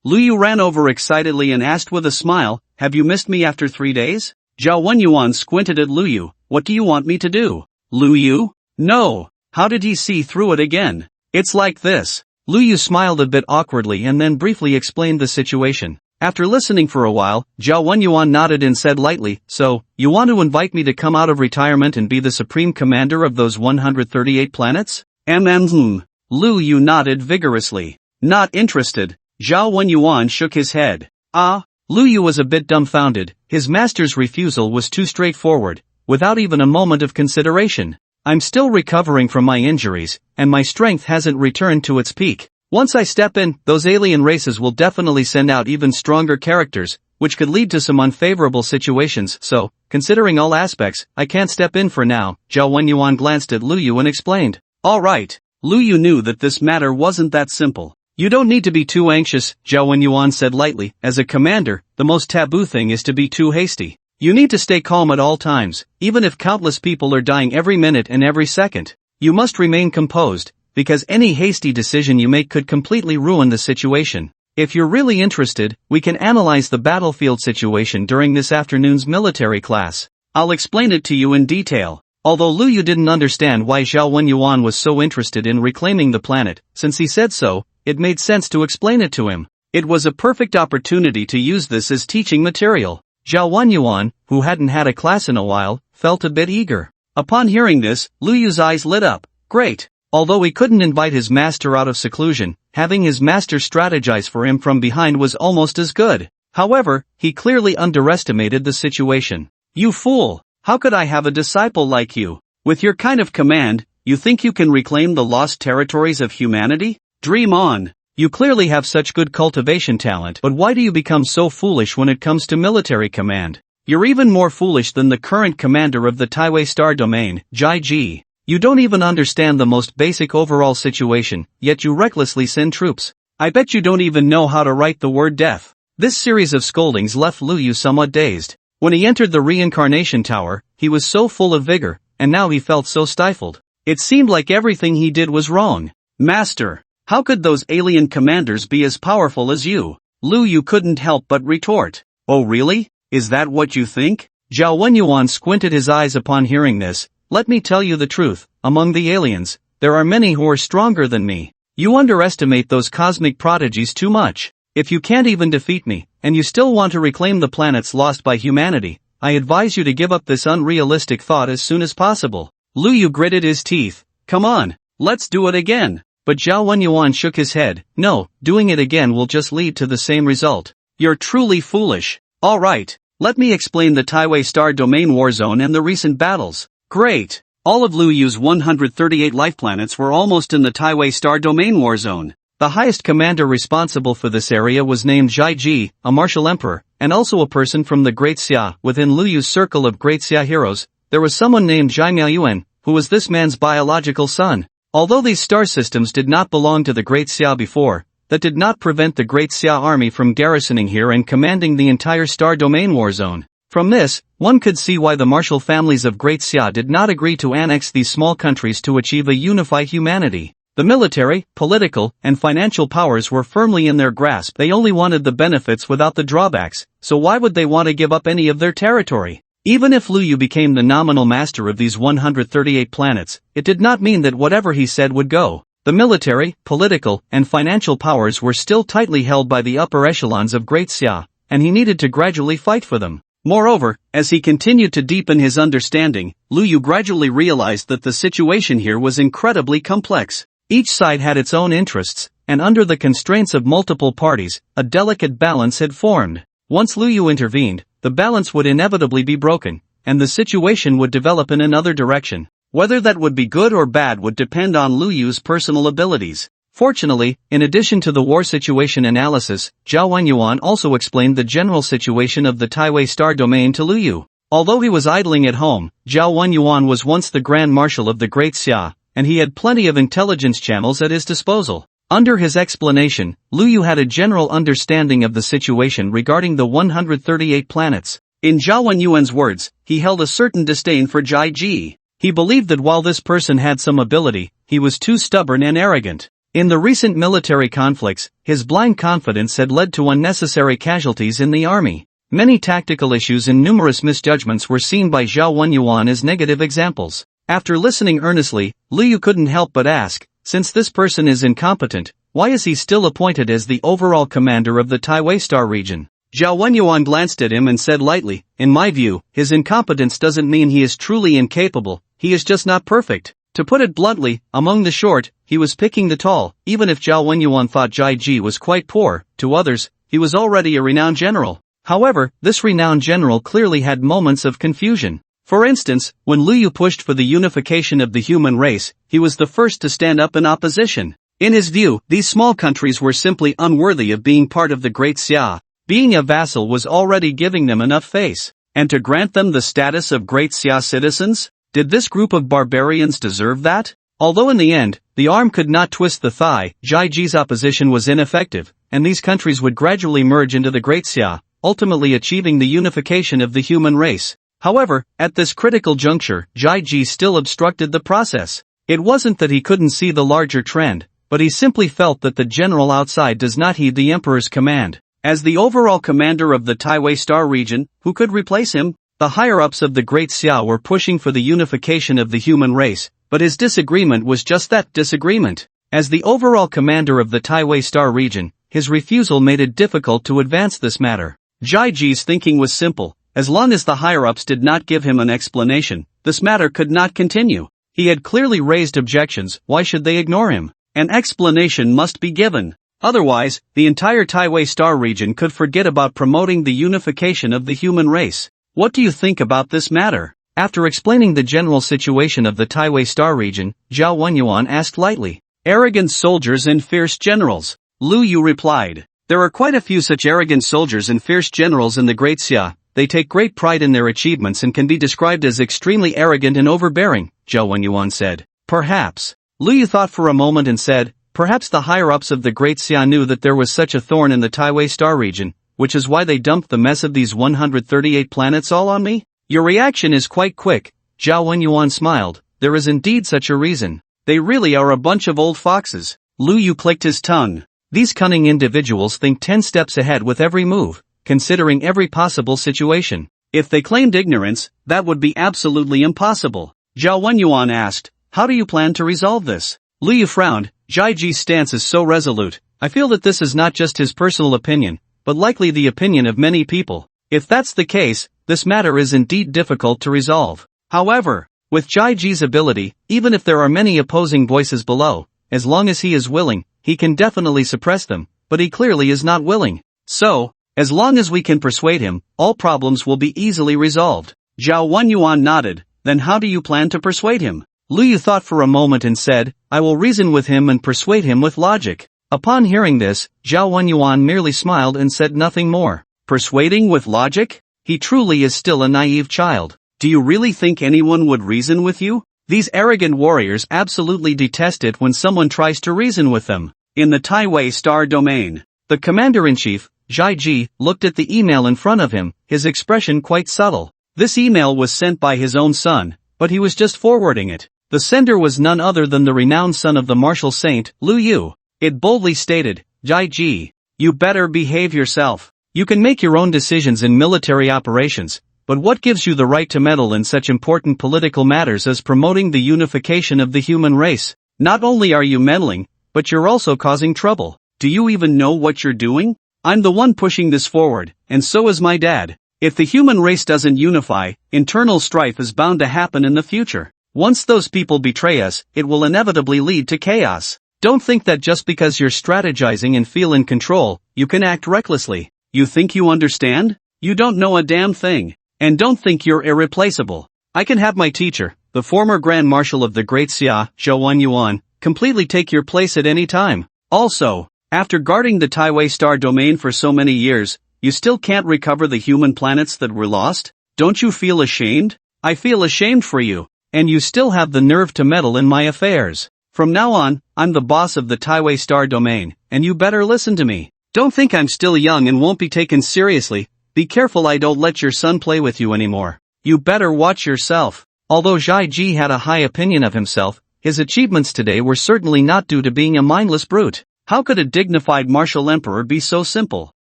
Lu Yu ran over excitedly and asked with a smile, have you missed me after 3 days? Zhao Wenyuan squinted at Lu Yu, what do you want me to do? Lu Yu? No! How did he see through it again? It's like this. Lu Yu smiled a bit awkwardly and then briefly explained the situation. After listening for a while, Zhao Wenyuan nodded and said lightly, "So, you want to invite me to come out of retirement and be the supreme commander of those 138 planets?" Lu Yu nodded vigorously. "Not interested." Zhao Wenyuan shook his head. Lu Yu was a bit dumbfounded. His master's refusal was too straightforward, without even a moment of consideration. "I'm still recovering from my injuries, and my strength hasn't returned to its peak. Once I step in, those alien races will definitely send out even stronger characters, which could lead to some unfavorable situations, so, considering all aspects, I can't step in for now." Zhao Wenyuan glanced at Lu Yu and explained. "Alright." Lu Yu knew that this matter wasn't that simple. "You don't need to be too anxious," Zhao Wenyuan said lightly. "As a commander, the most taboo thing is to be too hasty. You need to stay calm at all times, even if countless people are dying every minute and every second. You must remain composed, because any hasty decision you make could completely ruin the situation. If you're really interested, we can analyze the battlefield situation during this afternoon's military class. I'll explain it to you in detail." Although Lu Yu didn't understand why Zhao Wenyuan was so interested in reclaiming the planet, since he said so, it made sense to explain it to him. It was a perfect opportunity to use this as teaching material. Zhao Wenyuan, who hadn't had a class in a while, felt a bit eager. Upon hearing this, Lu Yu's eyes lit up. Great! Although he couldn't invite his master out of seclusion, having his master strategize for him from behind was almost as good. However, he clearly underestimated the situation. "You fool! How could I have a disciple like you? With your kind of command, you think you can reclaim the lost territories of humanity? Dream on! You clearly have such good cultivation talent, but why do you become so foolish when it comes to military command? You're even more foolish than the current commander of the Taiwei Star Domain, Jai Ji. You don't even understand the most basic overall situation, yet you recklessly send troops. I bet you don't even know how to write the word death." This series of scoldings left Lu Yu somewhat dazed. When he entered the reincarnation tower, he was so full of vigor, and now he felt so stifled. It seemed like everything he did was wrong. "Master, how could those alien commanders be as powerful as you?" Lu Yu couldn't help but retort. "Oh really? Is that what you think?" Zhao Wenyuan squinted his eyes upon hearing this. "Let me tell you the truth, among the aliens, there are many who are stronger than me. You underestimate those cosmic prodigies too much. If you can't even defeat me, and you still want to reclaim the planets lost by humanity, I advise you to give up this unrealistic thought as soon as possible." Lu Yu gritted his teeth. "Come on, let's do it again." But Zhao Wenyuan shook his head. "No, doing it again will just lead to the same result. You're truly foolish. Alright, let me explain the Taiwei Star Domain war zone and the recent battles." Great! All of Lu Yu's 138 life planets were almost in the Taiwei Star Domain war zone. The highest commander responsible for this area was named Jai Ji, a martial emperor, and also a person from the Great Xia. Within Lu Yu's circle of Great Xia heroes, there was someone named Jai Miaoyuan, who was this man's biological son. Although these star systems did not belong to the Great Xia before, that did not prevent the Great Xia army from garrisoning here and commanding the entire Star Domain war zone. From this, one could see why the martial families of Great Xia did not agree to annex these small countries to achieve a unified humanity. The military, political, and financial powers were firmly in their grasp. They only wanted the benefits without the drawbacks, so why would they want to give up any of their territory? Even if Lu Yu became the nominal master of these 138 planets, it did not mean that whatever he said would go. The military, political, and financial powers were still tightly held by the upper echelons of Great Xia, and he needed to gradually fight for them. Moreover, as he continued to deepen his understanding, Lu Yu gradually realized that the situation here was incredibly complex. Each side had its own interests, and under the constraints of multiple parties, a delicate balance had formed. Once Lu Yu intervened, the balance would inevitably be broken, and the situation would develop in another direction. Whether that would be good or bad would depend on Lu Yu's personal abilities. Fortunately, in addition to the war situation analysis, Zhao Wenyuan also explained the general situation of the Taiwei Star Domain to Lu Yu. Although he was idling at home, Zhao Wenyuan was once the Grand Marshal of the Great Xia, and he had plenty of intelligence channels at his disposal. Under his explanation, Lu Yu had a general understanding of the situation regarding the 138 planets. In Zhao Wenyuan's words, he held a certain disdain for Jai Ji. He believed that while this person had some ability, he was too stubborn and arrogant. In the recent military conflicts, his blind confidence had led to unnecessary casualties in the army. Many tactical issues and numerous misjudgments were seen by Zhao Wenyuan as negative examples. After listening earnestly, Lu Yu couldn't help but ask, Since this person is incompetent, why is he still appointed as the overall commander of the Taiwei Star region? Zhao Wenyuan glanced at him and said lightly, in my view, his incompetence doesn't mean he is truly incapable, he is just not perfect. To put it bluntly, among the short, he was picking the tall. Even if Zhao Wenyuan thought Zhai Ji was quite poor, to others, he was already a renowned general. However, this renowned general clearly had moments of confusion. For instance, when Liu Yu pushed for the unification of the human race, he was the first to stand up in opposition. In his view, these small countries were simply unworthy of being part of the Great Xia. Being a vassal was already giving them enough face. And to grant them the status of Great Xia citizens? Did this group of barbarians deserve that? Although in the end, the arm could not twist the thigh, Zhai Ji's opposition was ineffective, and these countries would gradually merge into the Great Xia, ultimately achieving the unification of the human race. However, at this critical juncture, Zhai Ji still obstructed the process. It wasn't that he couldn't see the larger trend, but he simply felt that the general outside does not heed the emperor's command. As the overall commander of the Taiwei Star region, who could replace him? The higher-ups of the Great Xia were pushing for the unification of the human race, but his disagreement was just that, disagreement. As the overall commander of the Taiwei Star region, his refusal made it difficult to advance this matter. Zhai Ji's thinking was simple. As long as the higher-ups did not give him an explanation, this matter could not continue. He had clearly raised objections, why should they ignore him? An explanation must be given. Otherwise, the entire Taiwei Star region could forget about promoting the unification of the human race. What do you think about this matter? After explaining the general situation of the Taiwei Star region, Zhao Wenyuan asked lightly. Arrogant soldiers and fierce generals. Liu Yu replied. There are quite a few such arrogant soldiers and fierce generals in the Great Xia. They take great pride in their achievements and can be described as extremely arrogant and overbearing, Zhao Wenyuan said. Perhaps. Liu Yu thought for a moment and said, perhaps the higher-ups of the Great Xia knew that there was such a thorn in the Taiwei Star region, which is why they dumped the mess of these 138 planets all on me? Your reaction is quite quick, Zhao Wenyuan smiled. There is indeed such a reason. They really are a bunch of old foxes. Liu Yu clicked his tongue. These cunning individuals think 10 steps ahead with every move, considering every possible situation. If they claimed ignorance, that would be absolutely impossible. Zhao Wenyuan asked, how do you plan to resolve this? Liu Yu frowned. Zhai Ji's stance is so resolute. I feel that this is not just his personal opinion, but likely the opinion of many people. If that's the case, this matter is indeed difficult to resolve. However, with Zhai Ji's ability, even if there are many opposing voices below, as long as he is willing, he can definitely suppress them, but he clearly is not willing. So, as long as we can persuade him, all problems will be easily resolved. Zhao Wenyuan nodded. Then how do you plan to persuade him? Liu Yu thought for a moment and said, I will reason with him and persuade him with logic. Upon hearing this, Zhao Wenyuan merely smiled and said nothing more. Persuading with logic? He truly is still a naive child. Do you really think anyone would reason with you? These arrogant warriors absolutely detest it when someone tries to reason with them. In the Taiwei Star domain, the commander-in-chief, Zhai Ji, looked at the email in front of him, his expression quite subtle. This email was sent by his own son, but he was just forwarding it. The sender was none other than the renowned son of the martial saint, Liu Yu. It boldly stated, Zhai Ji, you better behave yourself. You can make your own decisions in military operations, but what gives you the right to meddle in such important political matters as promoting the unification of the human race? Not only are you meddling, but you're also causing trouble. Do you even know what you're doing? I'm the one pushing this forward, and so is my dad. If the human race doesn't unify, internal strife is bound to happen in the future. Once those people betray us, it will inevitably lead to chaos. Don't think that just because you're strategizing and feel in control, you can act recklessly. You think you understand? You don't know a damn thing. And don't think you're irreplaceable. I can have my teacher, the former Grand Marshal of the Great Xia, Zhao Wenyuan, completely take your place at any time. Also, after guarding the Taiwei Star domain for so many years, you still can't recover the human planets that were lost? Don't you feel ashamed? I feel ashamed for you. And you still have the nerve to meddle in my affairs. From now on, I'm the boss of the Taiwei Star domain, and you better listen to me. Don't think I'm still young and won't be taken seriously. Be careful I don't let your son play with you anymore. You better watch yourself. Although Zhai Ji had a high opinion of himself, his achievements today were certainly not due to being a mindless brute. How could a dignified martial emperor be so simple?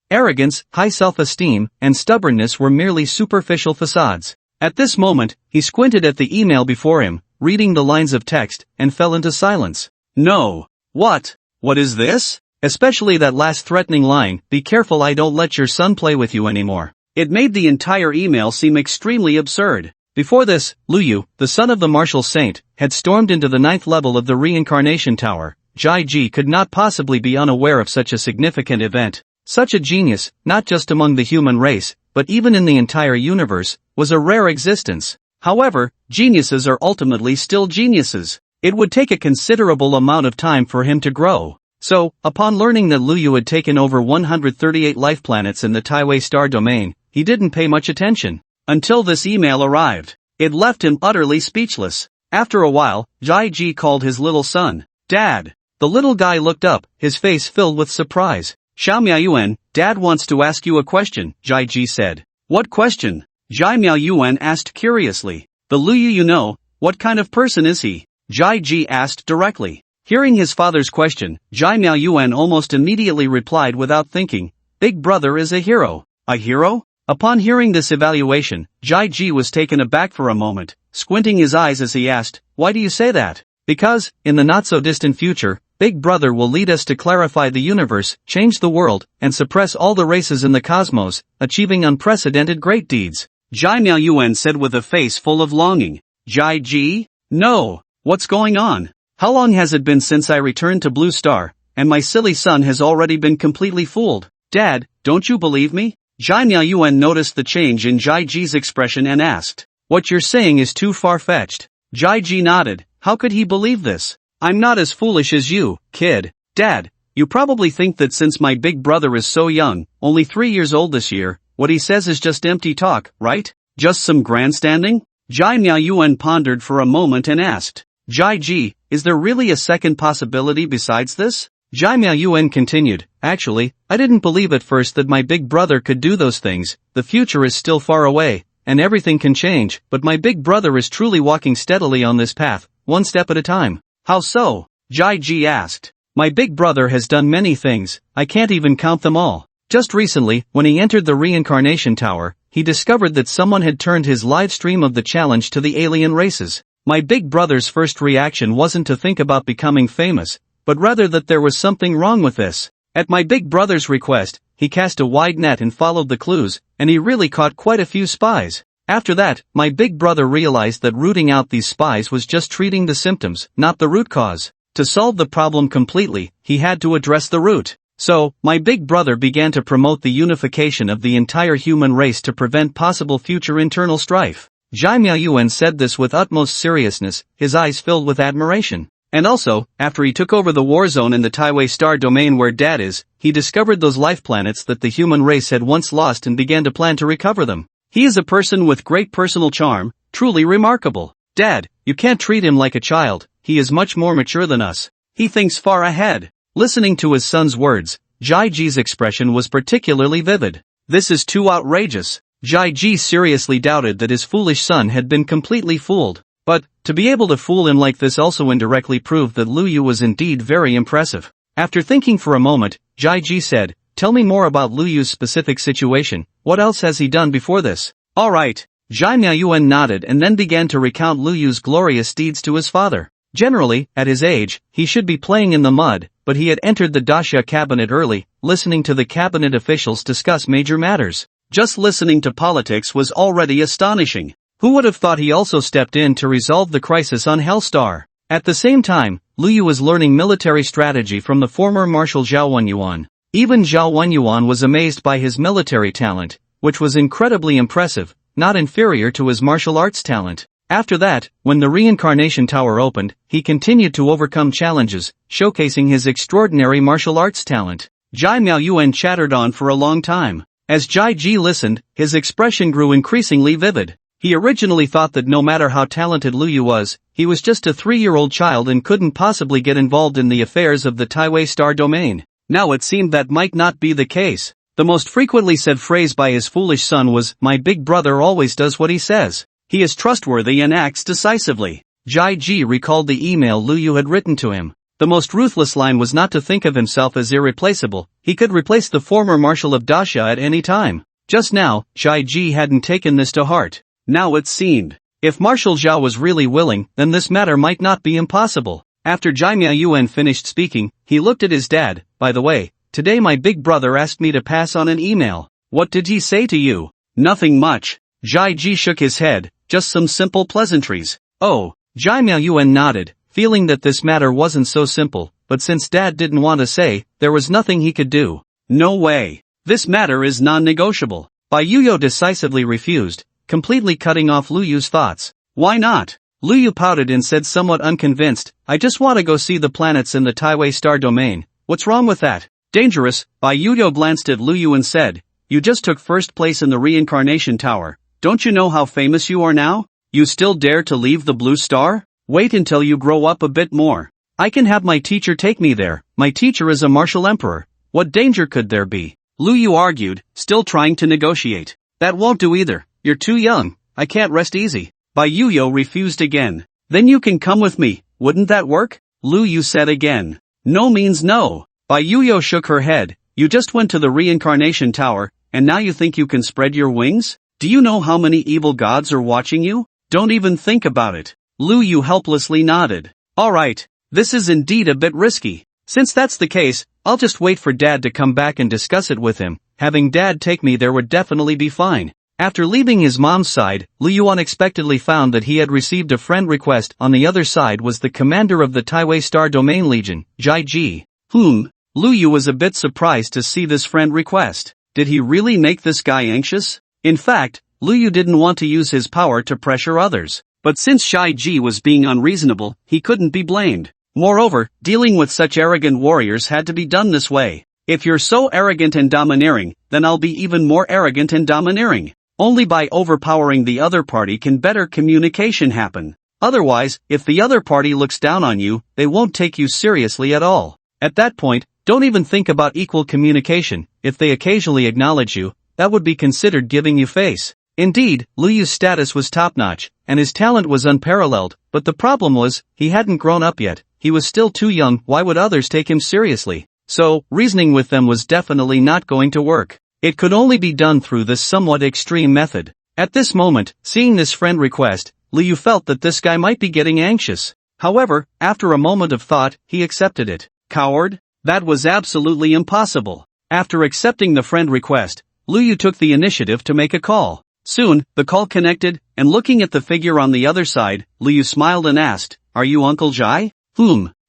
Arrogance, high self-esteem, and stubbornness were merely superficial facades. At this moment, he squinted at the email before him, reading the lines of text, and fell into silence. No. What? What is this? Especially that last threatening line, be careful I don't let your son play with you anymore. It made the entire email seem extremely absurd. Before this, Luyu, the son of the martial saint, had stormed into the 9th level of the reincarnation tower. Jai-ji could not possibly be unaware of such a significant event. Such a genius, not just among the human race, but even in the entire universe, was a rare existence. However, geniuses are ultimately still geniuses. It would take a considerable amount of time for him to grow. So, upon learning that Luyu had taken over 138 life planets in the Taiwei star domain, he didn't pay much attention. Until this email arrived. It left him utterly speechless. After a while, Jai-ji called his little son. Dad. The little guy looked up, his face filled with surprise. Xiao Miaoyuan, Dad wants to ask you a question, Jai-ji said. What question? Jai Miaoyuan asked curiously. The Luyu you know, what kind of person is he? Jai-ji asked directly. Hearing his father's question, Jai Miaoyuan almost immediately replied without thinking. Big brother is a hero. A hero? Upon hearing this evaluation, Jai-ji was taken aback for a moment, squinting his eyes as he asked, why do you say that? Because, in the not-so-distant future, Big Brother will lead us to clarify the universe, change the world, and suppress all the races in the cosmos, achieving unprecedented great deeds. Jai Miaoyuan said with a face full of longing. Jai-ji? No. What's going on? How long has it been since I returned to Blue Star, and my silly son has already been completely fooled? Dad, don't you believe me? Jai Miaoyuan noticed the change in Jai-ji's expression and asked. What you're saying is too far-fetched. Jai-ji nodded. How could he believe this? I'm not as foolish as you, kid. Dad, you probably think that since my big brother is so young, only 3 years old this year, what he says is just empty talk, right? Just some grandstanding? Jai Miaoyuan pondered for a moment and asked. Jai-ji, is there really a second possibility besides this? Jai Miaoyuan continued, actually, I didn't believe at first that my big brother could do those things. The future is still far away, and everything can change, but my big brother is truly walking steadily on this path, one step at a time. How so? Jai-ji asked. My big brother has done many things, I can't even count them all. Just recently, when he entered the reincarnation tower, he discovered that someone had turned his live stream of the challenge to the alien races. My big brother's first reaction wasn't to think about becoming famous, but rather that there was something wrong with this. At my big brother's request, he cast a wide net and followed the clues, and he really caught quite a few spies. After that, my big brother realized that rooting out these spies was just treating the symptoms, not the root cause. To solve the problem completely, he had to address the root. So, my big brother began to promote the unification of the entire human race to prevent possible future internal strife. Jai Miaoyuan said this with utmost seriousness, his eyes filled with admiration. And also, after he took over the war zone in the Taiwei star domain where Dad is, he discovered those life planets that the human race had once lost and began to plan to recover them. He is a person with great personal charm, truly remarkable. Dad, you can't treat him like a child, he is much more mature than us. He thinks far ahead. Listening to his son's words, Jai-ji's expression was particularly vivid. This is too outrageous. Jai-ji seriously doubted that his foolish son had been completely fooled. But, to be able to fool him like this also indirectly proved that Luyu was indeed very impressive. After thinking for a moment, Jai-ji said, tell me more about Luyu's specific situation, what else has he done before this? Alright. Jai Miaoyuan nodded and then began to recount Luyu's glorious deeds to his father. Generally, at his age, he should be playing in the mud, but he had entered the Daxia cabinet early, listening to the cabinet officials discuss major matters. Just listening to politics was already astonishing. Who would have thought he also stepped in to resolve the crisis on Hellstar? At the same time, Luyu was learning military strategy from the former Marshal Zhao Wenyuan. Even Zhao Wenyuan was amazed by his military talent, which was incredibly impressive, not inferior to his martial arts talent. After that, when the reincarnation tower opened, he continued to overcome challenges, showcasing his extraordinary martial arts talent. Jai Miaoyuan chattered on for a long time. As Jai-ji listened, his expression grew increasingly vivid. He originally thought that no matter how talented Luyu was, he was just a 3-year-old child and couldn't possibly get involved in the affairs of the Taiwei star domain. Now it seemed that might not be the case. The most frequently said phrase by his foolish son was, my big brother always does what he says. He is trustworthy and acts decisively. Jai-ji recalled the email Luyu had written to him. The most ruthless line was not to think of himself as irreplaceable. He could replace the former Marshal of Daxia at any time. Just now, Jai-ji hadn't taken this to heart. Now it seemed. If Marshal Zhao was really willing, then this matter might not be impossible. After Jaimia Yuan finished speaking, he looked at his dad. By the way, today my big brother asked me to pass on an email. What did he say to you? Nothing much. Jai Ji shook his head, just some simple pleasantries. Oh, Jaimia Yuan nodded, feeling that this matter wasn't so simple, but since dad didn't want to say, there was nothing he could do. No way. This matter is non-negotiable. Bai Yuyo decisively refused, completely cutting off Lu Yu's thoughts. Why not? Lu Yu pouted and said somewhat unconvinced, I just want to go see the planets in the Taiwei star domain. What's wrong with that? Dangerous. Bai Yuyo glanced at Lu Yu and said, you just took first place in the reincarnation tower. Don't you know how famous you are now? You still dare to leave the blue star? Wait until you grow up a bit more. I can have my teacher take me there. My teacher is a martial emperor. What danger could there be? Lu Yu argued, still trying to negotiate. That won't do either. You're too young. I can't rest easy. Bai Yuyo refused again. Then you can come with me. Wouldn't that work? Lu Yu said again. No means no. Bai Yuyo shook her head. You just went to the reincarnation tower, and now you think you can spread your wings? Do you know how many evil gods are watching you? Don't even think about it. Lu Yu helplessly nodded. Alright, this is indeed a bit risky. Since that's the case, I'll just wait for Dad to come back and discuss it with him. Having Dad take me there would definitely be fine. After leaving his mom's side, Lu Yu unexpectedly found that he had received a friend request. On the other side was the commander of the Taiwei Star Domain Legion, Jai Ji. Lu Yu was a bit surprised to see this friend request. Did he really make this guy anxious? In fact, Lu Yu didn't want to use his power to pressure others. But since Jai Ji was being unreasonable, he couldn't be blamed. Moreover, dealing with such arrogant warriors had to be done this way. If you're so arrogant and domineering, then I'll be even more arrogant and domineering. Only by overpowering the other party can better communication happen. Otherwise, if the other party looks down on you, they won't take you seriously at all. At that point, don't even think about equal communication. If they occasionally acknowledge you, that would be considered giving you face. Indeed, Lu Yu's status was top-notch, and his talent was unparalleled, but the problem was, he hadn't grown up yet. He was still too young. Why would others take him seriously? So, reasoning with them was definitely not going to work. It could only be done through this somewhat extreme method. At this moment, seeing this friend request, Lu Yu felt that this guy might be getting anxious. However, after a moment of thought, he accepted it. Coward? That was absolutely impossible. After accepting the friend request, Lu Yu took the initiative to make a call. Soon, the call connected, and looking at the figure on the other side, Lu Yu smiled and asked, Are you Uncle Jai?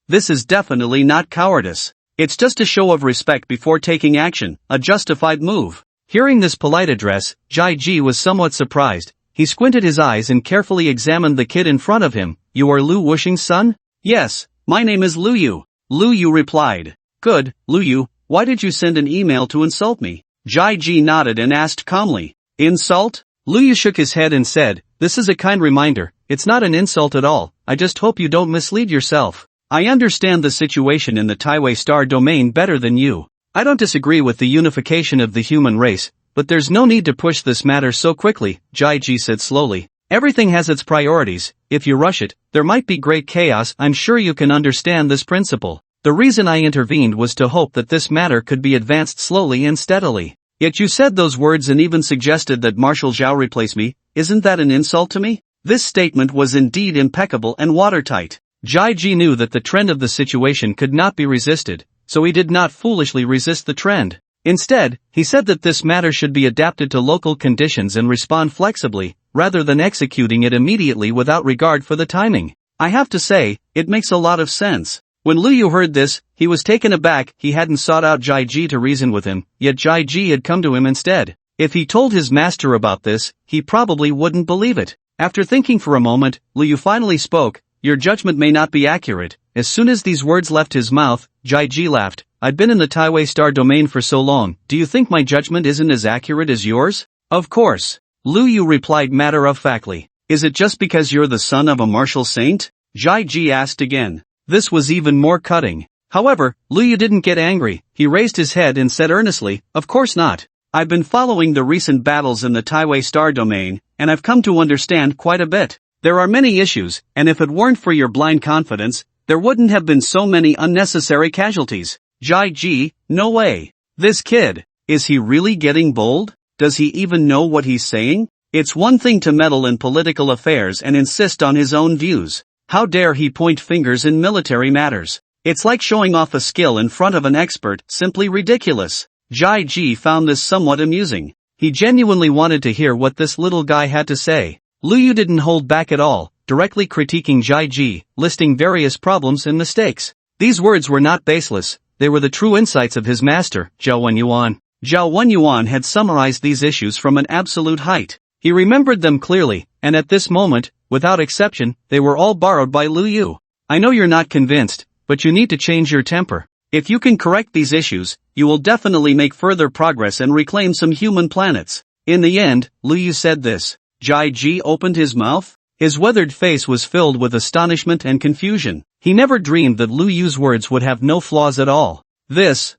This is definitely not cowardice. It's just a show of respect before taking action, a justified move. Hearing this polite address, Jai Ji was somewhat surprised. He squinted his eyes and carefully examined the kid in front of him. You are Lu Wuxing's son? Yes, my name is Lu Yu. Lu Yu replied. Good, Lu Yu, why did you send an email to insult me? Jai Ji nodded and asked calmly. Insult? Lu Yu shook his head and said, This is a kind reminder. It's not an insult at all. I just hope you don't mislead yourself. I understand the situation in the Taiwei Star Domain better than you. I don't disagree with the unification of the human race, but there's no need to push this matter so quickly, Jai Ji said slowly. Everything has its priorities. If you rush it, there might be great chaos. I'm sure you can understand this principle. The reason I intervened was to hope that this matter could be advanced slowly and steadily. Yet you said those words and even suggested that Marshal Zhao replace me. Isn't that an insult to me? This statement was indeed impeccable and watertight. Jai Ji knew that the trend of the situation could not be resisted, so he did not foolishly resist the trend. Instead, he said that this matter should be adapted to local conditions and respond flexibly, rather than executing it immediately without regard for the timing. I have to say, it makes a lot of sense. When Lu Yu heard this, he was taken aback. He hadn't sought out Jai Ji to reason with him, yet Jai Ji had come to him instead. If he told his master about this, he probably wouldn't believe it. After thinking for a moment, Lu Yu finally spoke. Your judgment may not be accurate. As soon as these words left his mouth, Jai Ji laughed. I've been in the Taiwei Star Domain for so long. Do you think my judgment isn't as accurate as yours? Of course. Lu Yu replied matter-of-factly. Is it just because you're the son of a martial saint? Jai Ji asked again. This was even more cutting. However, Lu Yu didn't get angry. He raised his head and said earnestly, Of course not. I've been following the recent battles in the Taiwei Star Domain, and I've come to understand quite a bit. There are many issues, and if it weren't for your blind confidence, there wouldn't have been so many unnecessary casualties. Jai Ji, no way. This kid, is he really getting bold? Does he even know what he's saying? It's one thing to meddle in political affairs and insist on his own views. How dare he point fingers in military matters? It's like showing off a skill in front of an expert, simply ridiculous. Jai Ji found this somewhat amusing. He genuinely wanted to hear what this little guy had to say. Lu Yu didn't hold back at all, directly critiquing Jai Ji, listing various problems and mistakes. These words were not baseless, they were the true insights of his master, Zhao Wenyuan. Zhao Wenyuan had summarized these issues from an absolute height. He remembered them clearly, and at this moment, without exception, they were all borrowed by Lu Yu. I know you're not convinced, but you need to change your temper. If you can correct these issues, you will definitely make further progress and reclaim some human planets. In the end, Lu Yu said this. Jai Ji opened his mouth. His weathered face was filled with astonishment and confusion. He never dreamed that Lu Yu's words would have no flaws at all. This.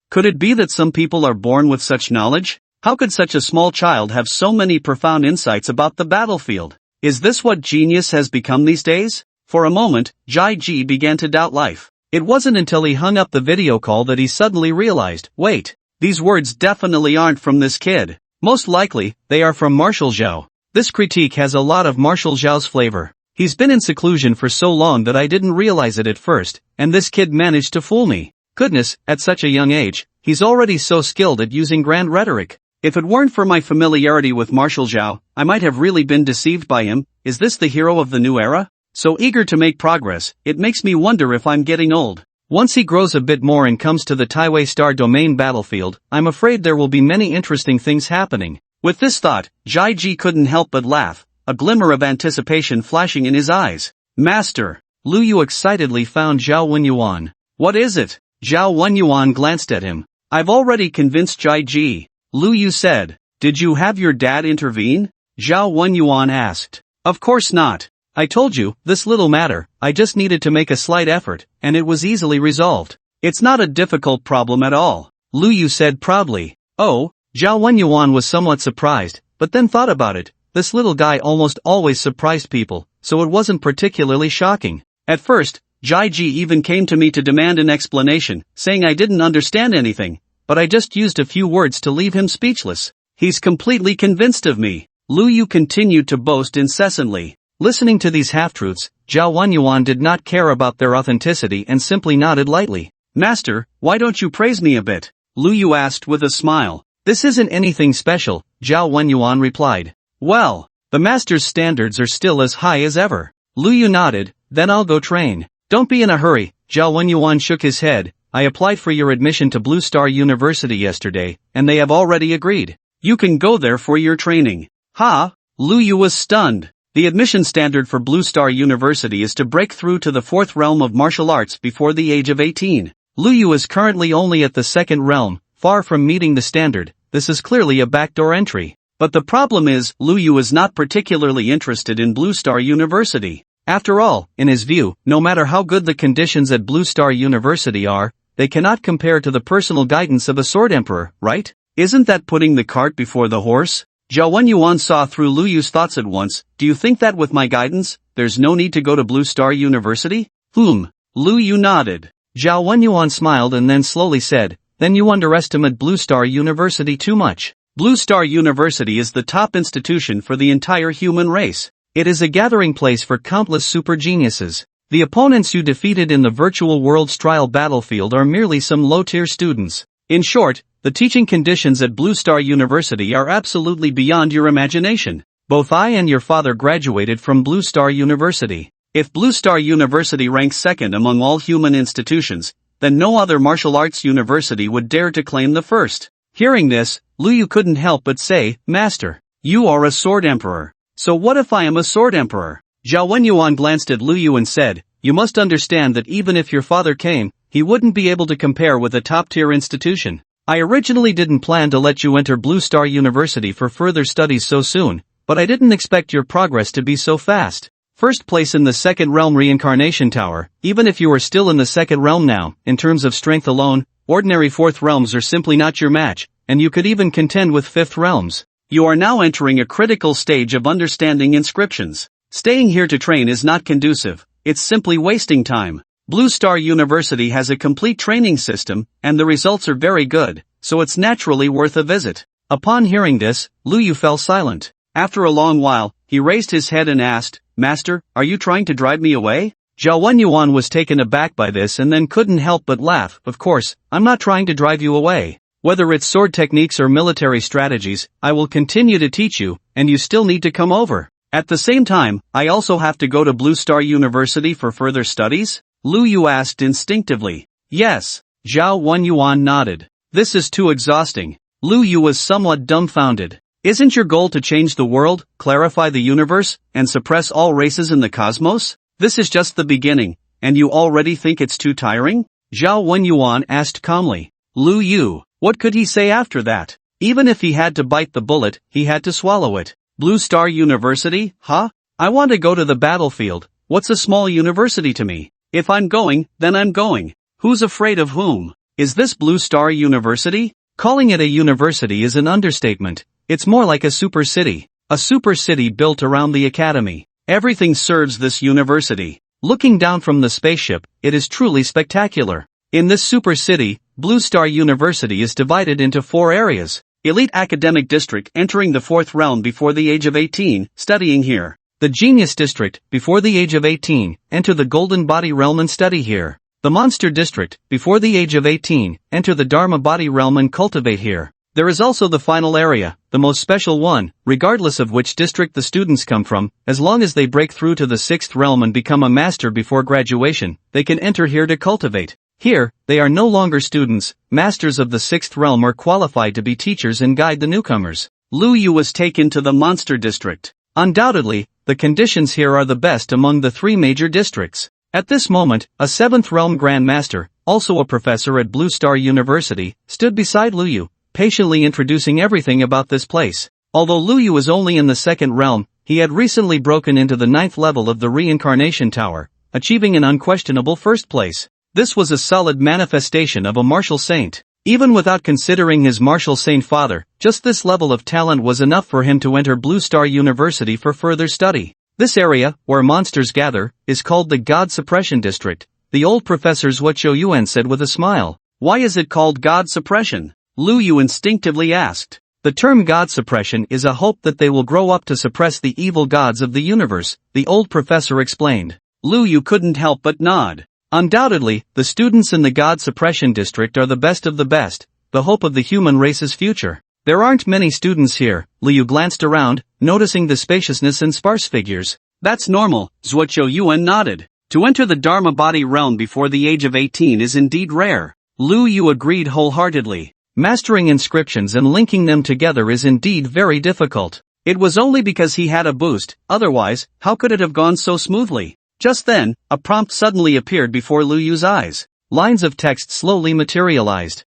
Could it be that some people are born with such knowledge? How could such a small child have so many profound insights about the battlefield? Is this what genius has become these days? For a moment, Jai Ji began to doubt life. It wasn't until he hung up the video call that he suddenly realized, wait, these words definitely aren't from this kid. Most likely, they are from Marshal Zhao. This critique has a lot of Marshal Zhao's flavor. He's been in seclusion for so long that I didn't realize it at first, and this kid managed to fool me. Goodness, at such a young age, he's already so skilled at using grand rhetoric. If it weren't for my familiarity with Marshal Zhao, I might have really been deceived by him. Is this the hero of the new era? So eager to make progress, it makes me wonder if I'm getting old. Once he grows a bit more and comes to the Taiwei Star Domain battlefield, I'm afraid there will be many interesting things happening. With this thought, Jai Ji couldn't help but laugh, a glimmer of anticipation flashing in his eyes. Master! Lu Yu excitedly found Zhao Wenyuan. What is it? Zhao Wenyuan glanced at him. I've already convinced Jai Ji. Lu Yu said. Did you have your dad intervene? Zhao Wenyuan asked. Of course not. I told you, this little matter, I just needed to make a slight effort, and it was easily resolved. It's not a difficult problem at all. Lu Yu said proudly. Oh, Zhao Wenyuan was somewhat surprised, but then thought about it. This little guy almost always surprised people, so it wasn't particularly shocking. At first, Jai Ji even came to me to demand an explanation, saying I didn't understand anything, but I just used a few words to leave him speechless. He's completely convinced of me. Lu Yu continued to boast incessantly. Listening to these half-truths, Zhao Wenyuan did not care about their authenticity and simply nodded lightly. Master, why don't you praise me a bit? Lu Yu asked with a smile. This isn't anything special, Zhao Wenyuan replied. Well, the master's standards are still as high as ever. Lu Yu nodded, then I'll go train. Don't be in a hurry, Zhao Wenyuan shook his head. I applied for your admission to Blue Star University yesterday, and they have already agreed. You can go there for your training. Ha! Lu Yu was stunned. The admission standard for Blue Star University is to break through to the fourth realm of martial arts before the age of 18. Lu Yu is currently only at the second realm, far from meeting the standard. This is clearly a backdoor entry. But the problem is, Lu Yu is not particularly interested in Blue Star University. After all, in his view, no matter how good the conditions at Blue Star University are, they cannot compare to the personal guidance of a sword emperor, right? Isn't that putting the cart before the horse? Zhao Wenyuan saw through Lu Yu's thoughts at once. Do you think that with my guidance, there's no need to go to Blue Star University? Lu Yu nodded. Zhao Wenyuan smiled and then slowly said, then you underestimate Blue Star University too much. Blue Star University is the top institution for the entire human race. It is a gathering place for countless super geniuses. The opponents you defeated in the virtual world's trial battlefield are merely some low-tier students. In short, the teaching conditions at Blue Star University are absolutely beyond your imagination. Both I and your father graduated from Blue Star University. If Blue Star University ranks second among all human institutions, then no other martial arts university would dare to claim the first. Hearing this, Lu Yu couldn't help but say, Master, you are a sword emperor. So what if I am a sword emperor? Zhao Wenyuan glanced at Lu Yu and said, you must understand that even if your father came, he wouldn't be able to compare with a top-tier institution. I originally didn't plan to let you enter Blue Star University for further studies so soon, but I didn't expect your progress to be so fast. First place in the second realm reincarnation tower, even if you are still in the second realm now, in terms of strength alone, ordinary fourth realms are simply not your match, and you could even contend with fifth realms. You are now entering a critical stage of understanding inscriptions. Staying here to train is not conducive, it's simply wasting time. Blue Star University has a complete training system, and the results are very good, so it's naturally worth a visit. Upon hearing this, Lu Yu fell silent. After a long while, he raised his head and asked, Master, are you trying to drive me away? Zhao Wenyuan was taken aback by this and then couldn't help but laugh. Of course, I'm not trying to drive you away. Whether it's sword techniques or military strategies, I will continue to teach you, and you still need to come over. At the same time, I also have to go to Blue Star University for further studies? Lu Yu asked instinctively. Yes. Zhao Wenyuan nodded. This is too exhausting. Lu Yu was somewhat dumbfounded. Isn't your goal to change the world, clarify the universe, and suppress all races in the cosmos? This is just the beginning, and you already think it's too tiring? Zhao Wenyuan asked calmly. Lu Yu, what could he say after that? Even if he had to bite the bullet, he had to swallow it. Blue Star University, huh? I want to go to the battlefield. What's a small university to me? If I'm going, then I'm going. Who's afraid of whom? Is this Blue Star University? Calling it a university is an understatement. It's more like a super city. A super city built around the academy. Everything serves this university. Looking down from the spaceship, it is truly spectacular. In this super city, Blue Star University is divided into 4 areas. Elite Academic District, entering the 4th realm before the age of 18, studying here. The Genius District, before the age of 18, enter the Golden Body Realm and study here. The Monster District, before the age of 18, enter the Dharma Body Realm and cultivate here. There is also the final area, the most special one, regardless of which district the students come from, as long as they break through to the 6th realm and become a master before graduation, they can enter here to cultivate. Here, they are no longer students, masters of the 6th realm are qualified to be teachers and guide the newcomers. Lu Yu was taken to the Monster District. Undoubtedly, the conditions here are the best among the 3 major districts. At this moment, a 7th realm Grand Master, also a professor at Blue Star University, stood beside Lu Yu, patiently introducing everything about this place. Although Lu Yu was only in the 2nd realm, he had recently broken into the 9th level of the Reincarnation Tower, achieving an unquestionable first place. This was a solid manifestation of a martial saint. Even without considering his martial saint father, just this level of talent was enough for him to enter Blue Star University for further study. This area, where monsters gather, is called the God Suppression District. The old professor Zhuo Yuan said with a smile. Why is it called God Suppression? Lu Yu instinctively asked. The term God Suppression is a hope that they will grow up to suppress the evil gods of the universe, the old professor explained. Lu Yu couldn't help but nod. Undoubtedly, the students in the God Suppression District are the best of the best, the hope of the human race's future. There aren't many students here. Lu Yu glanced around, noticing the spaciousness and sparse figures. That's normal, Zhuo Yuan nodded. To enter the Dharma Body Realm before the age of 18 is indeed rare. Lu Yu agreed wholeheartedly. Mastering inscriptions and linking them together is indeed very difficult. It was only because he had a boost, otherwise, how could it have gone so smoothly? Just then, a prompt suddenly appeared before Lu Yu's eyes. Lines of text slowly materialized.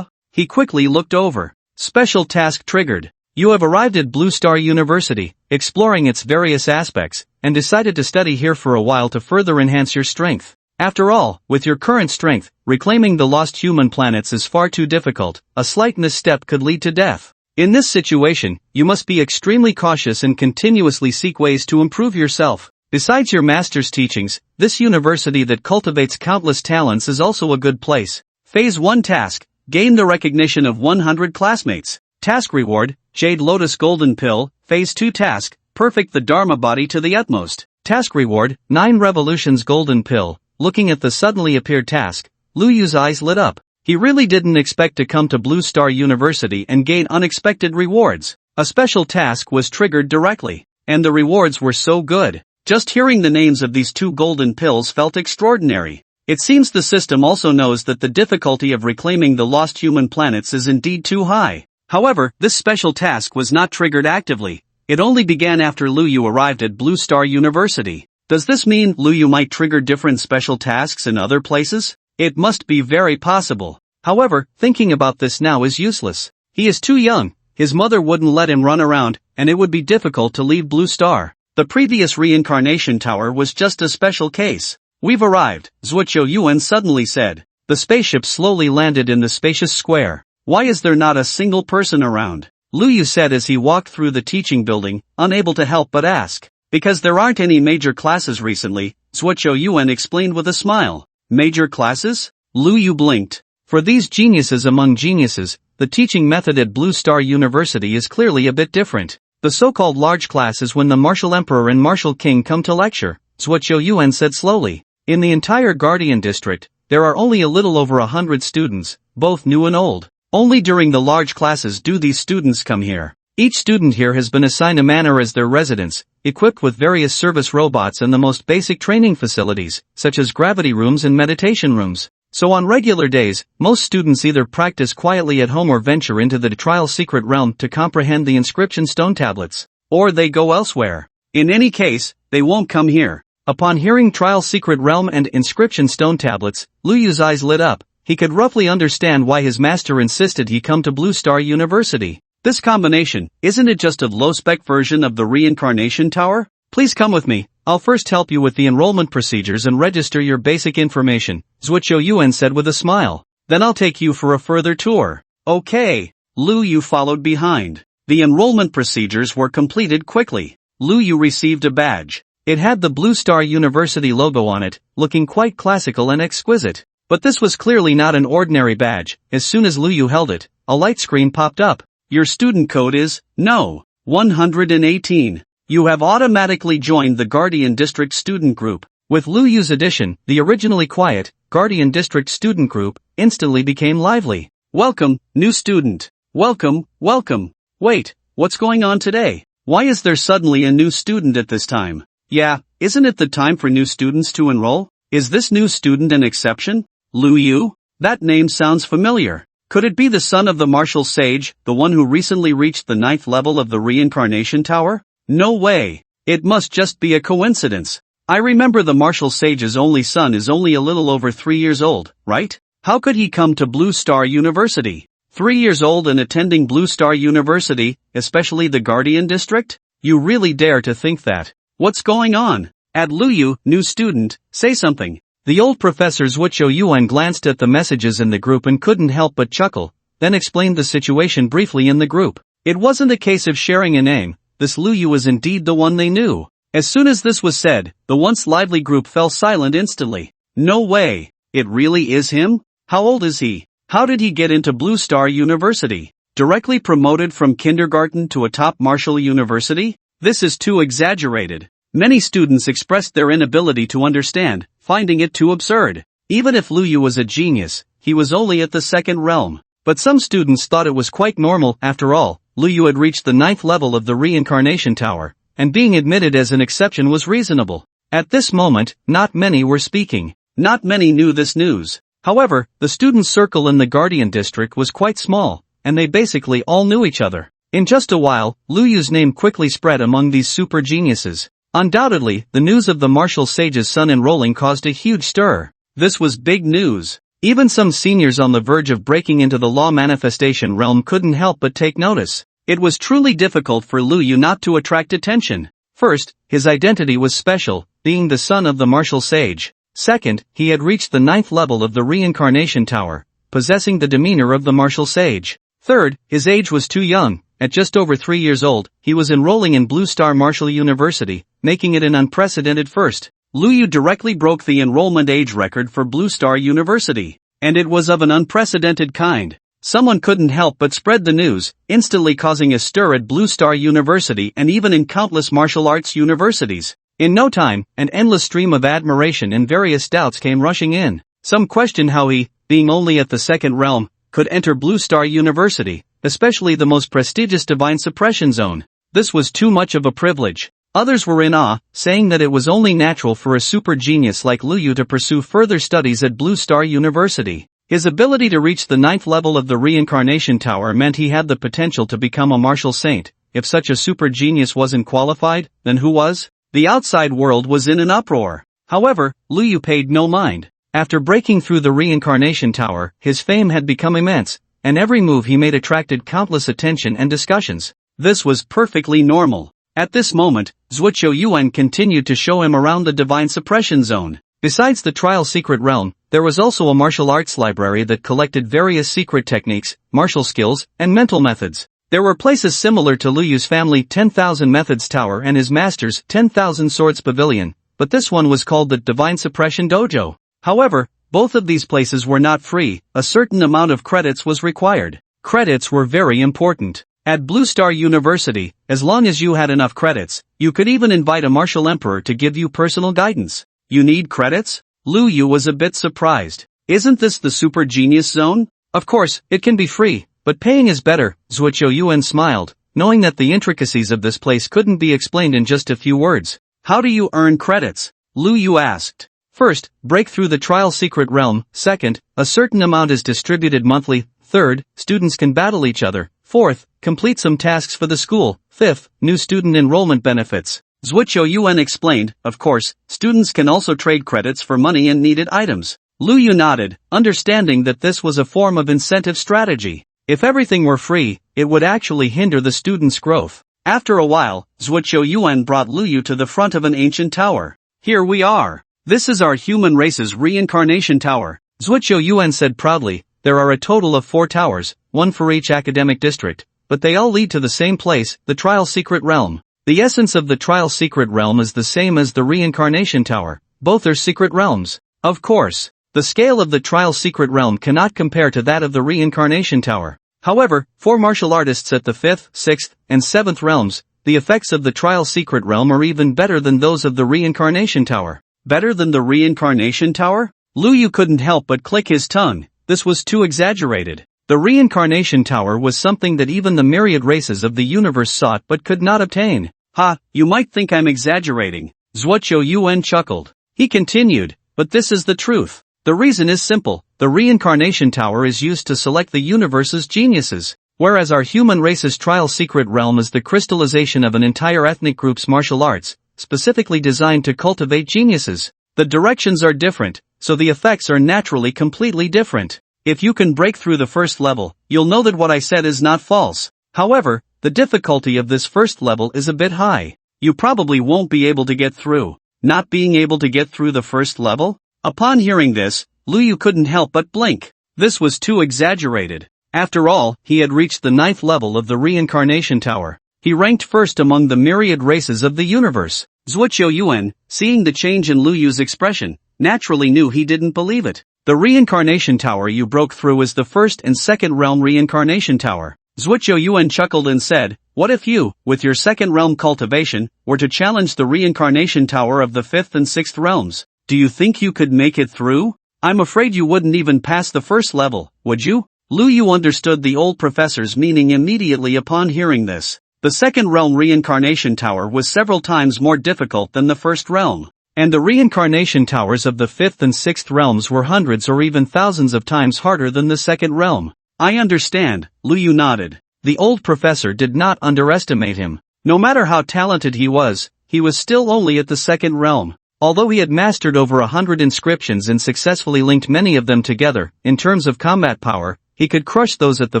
He quickly looked over. Special task triggered. You have arrived at Blue Star University, exploring its various aspects, and decided to study here for a while to further enhance your strength. After all, with your current strength, reclaiming the lost human planets is far too difficult. A slight misstep could lead to death. In this situation, you must be extremely cautious and continuously seek ways to improve yourself. Besides your master's teachings, this university that cultivates countless talents is also a good place. Phase 1 task, gain the recognition of 100 classmates. Task reward, Jade Lotus Golden Pill. Phase 2 task, perfect the Dharma Body to the utmost. Task reward, 9 Revolutions Golden Pill. Looking at the suddenly appeared task, Lu Yu's eyes lit up. He really didn't expect to come to Blue Star University and gain unexpected rewards. A special task was triggered directly, and the rewards were so good. Just hearing the names of these 2 golden pills felt extraordinary. It seems the system also knows that the difficulty of reclaiming the lost human planets is indeed too high. However, this special task was not triggered actively. It only began after Lu Yu arrived at Blue Star University. Does this mean Lu Yu might trigger different special tasks in other places? It must be very possible. However, thinking about this now is useless. He is too young, his mother wouldn't let him run around, and it would be difficult to leave Blue Star. The previous reincarnation tower was just a special case. We've arrived, Zhuo Yuan suddenly said. The spaceship slowly landed in the spacious square. Why is there not a single person around? Lu Yu said as he walked through the teaching building, unable to help but ask. Because there aren't any major classes recently, Zhuo Yuan explained with a smile. Major classes? Lu Yu blinked. For these geniuses among geniuses, the teaching method at Blue Star University is clearly a bit different. The so-called large class is when the martial emperor and martial king come to lecture, Zhuo Yuan said slowly. In the entire Guardian district, there are only a little over 100 students, both new and old. Only during the large classes do these students come here. Each student here has been assigned a manor as their residence, equipped with various service robots and the most basic training facilities, such as gravity rooms and meditation rooms. So on regular days, most students either practice quietly at home or venture into the trial secret realm to comprehend the inscription stone tablets. Or they go elsewhere. In any case, they won't come here. Upon hearing trial secret realm and inscription stone tablets, Lu Yu's eyes lit up. He could roughly understand why his master insisted he come to Blue Star University. This combination, isn't it just a low-spec version of the reincarnation tower? Please come with me. I'll first help you with the enrollment procedures and register your basic information, Zhuo Yuan said with a smile. Then I'll take you for a further tour. Okay. Lu Yu followed behind. The enrollment procedures were completed quickly. Lu Yu received a badge. It had the Blue Star University logo on it, looking quite classical and exquisite. But this was clearly not an ordinary badge. As soon as Lu Yu held it, a light screen popped up. Your student code is, No. 118. You have automatically joined the Guardian District student group. With Lu Yu's addition, the originally quiet, Guardian District student group, instantly became lively. Welcome, new student. Welcome, welcome. Wait, what's going on today? Why is there suddenly a new student at this time? Yeah, isn't it the time for new students to enroll? Is this new student an exception? Lu Yu? That name sounds familiar. Could it be the son of the martial sage, the one who recently reached the 9th level of the reincarnation tower? No way. It must just be a coincidence. I remember the martial sage's only son is only a little over 3 years old, right? How could he come to Blue Star University? 3 years old and attending Blue Star University, especially the Guardian District? You really dare to think that? What's going on? Add Lu Yu, new student, say something. The old professor Zhuo Yuan glanced at the messages in the group and couldn't help but chuckle, then explained the situation briefly in the group. It wasn't a case of sharing a name, this Lu Yu was indeed the one they knew. As soon as this was said, the once lively group fell silent instantly. No way, it really is him? How old is he? How did he get into Blue Star University? Directly promoted from kindergarten to a top martial university? This is too exaggerated. Many students expressed their inability to understand, finding it too absurd. Even if Lu Yu was a genius, he was only at the 2nd realm. But some students thought it was quite normal. After all, Lu Yu had reached the 9th level of the reincarnation tower, and being admitted as an exception was reasonable. At this moment, not many were speaking. Not many knew this news. However, the student circle in the Guardian District was quite small, and they basically all knew each other. In just a while, Lu Yu's name quickly spread among these super geniuses. Undoubtedly, the news of the martial sage's son enrolling caused a huge stir. This was big news. Even some seniors on the verge of breaking into the law manifestation realm couldn't help but take notice. It was truly difficult for Lu Yu not to attract attention. First, his identity was special, being the son of the martial sage. Second, he had reached the 9th level of the reincarnation tower, possessing the demeanor of the martial sage. Third, his age was too young. At just over 3 years old, he was enrolling in Blue Star Martial University, making it an unprecedented first. Lu Yu directly broke the enrollment age record for Blue Star University. And it was of an unprecedented kind. Someone couldn't help but spread the news, instantly causing a stir at Blue Star University and even in countless martial arts universities. In no time, an endless stream of admiration and various doubts came rushing in. Some questioned how he, being only at the 2nd realm, could enter Blue Star University, especially the most prestigious divine suppression zone. This was too much of a privilege. Others were in awe, saying that it was only natural for a super genius like Lu Yu to pursue further studies at Blue Star University. His ability to reach the 9th level of the reincarnation tower meant he had the potential to become a martial saint. If such a super genius wasn't qualified, then who was? The outside world was in an uproar. However, Lu Yu paid no mind. After breaking through the reincarnation tower, his fame had become immense, and every move he made attracted countless attention and discussions. This was perfectly normal. At this moment, Zhuo Yuan continued to show him around the divine suppression zone. Besides the trial secret realm, there was also a martial arts library that collected various secret techniques, martial skills, and mental methods. There were places similar to Lu Yu's family 10,000 Methods Tower and his master's 10,000 Swords Pavilion, but this one was called the Divine Suppression Dojo. However, both of these places were not free. A certain amount of credits was required. Credits were very important. At Blue Star University, as long as you had enough credits, you could even invite a martial emperor to give you personal guidance. You need credits? Lu Yu was a bit surprised. Isn't this the super genius zone? Of course, it can be free, but paying is better. Zhuoqiu Yuan smiled, knowing that the intricacies of this place couldn't be explained in just a few words. How do you earn credits? Lu Yu asked. First, break through the trial secret realm. Second, a certain amount is distributed monthly. Third, students can battle each other. Fourth, complete some tasks for the school. Fifth, new student enrollment benefits. Zhuoqiu Yuan explained. Of course, students can also trade credits for money and needed items. Lu Yu nodded, understanding that this was a form of incentive strategy. If everything were free, it would actually hinder the students' growth. After a while, Zhuoqiu Yuan brought Lu Yu to the front of an ancient tower. Here we are. This is our human race's reincarnation tower. Zhuoqiu Yuan said proudly. There are a total of 4 towers, one for each academic district, but they all lead to the same place, the trial secret realm. The essence of the trial secret realm is the same as the reincarnation tower. Both are secret realms. Of course, the scale of the trial secret realm cannot compare to that of the reincarnation tower. However, for martial artists at the 5th, 6th, and 7th realms, the effects of the trial secret realm are even better than those of the reincarnation tower. Better than the reincarnation tower? Lu Yu couldn't help but click his tongue. This was too exaggerated. The reincarnation tower was something that even the myriad races of the universe sought but could not obtain. Ha, you might think I'm exaggerating. Zhuoqiu Yuan chuckled. He continued, but this is the truth. The reason is simple. The reincarnation tower is used to select the universe's geniuses, whereas our human race's trial secret realm is the crystallization of an entire ethnic group's martial arts, specifically designed to cultivate geniuses. The directions are different, so the effects are naturally completely different. If you can break through the first level, you'll know that what I said is not false. However, the difficulty of this first level is a bit high. You probably won't be able to get through. Not being able to get through the first level? Upon hearing this, Lu Yu couldn't help but blink. This was too exaggerated. After all, he had reached the 9th level of the reincarnation tower. He ranked first among the myriad races of the universe. Zhuoqiu Yuan, seeing the change in Lu Yu's expression, naturally knew he didn't believe it. The reincarnation tower you broke through is the 1st and 2nd realm reincarnation tower. Zhuoqiu Yuan chuckled and said, what if you, with your 2nd realm cultivation, were to challenge the reincarnation tower of the 5th and 6th realms? Do you think you could make it through? I'm afraid you wouldn't even pass the first level, would you? Lu Yu understood the old professor's meaning immediately upon hearing this. The 2nd realm reincarnation tower was several times more difficult than the 1st realm. And the reincarnation towers of the 5th and 6th realms were hundreds or even thousands of times harder than the 2nd realm. I understand, Lu Yu nodded. The old professor did not underestimate him. No matter how talented he was still only at the 2nd realm. Although he had mastered over 100 inscriptions and successfully linked many of them together, in terms of combat power, he could crush those at the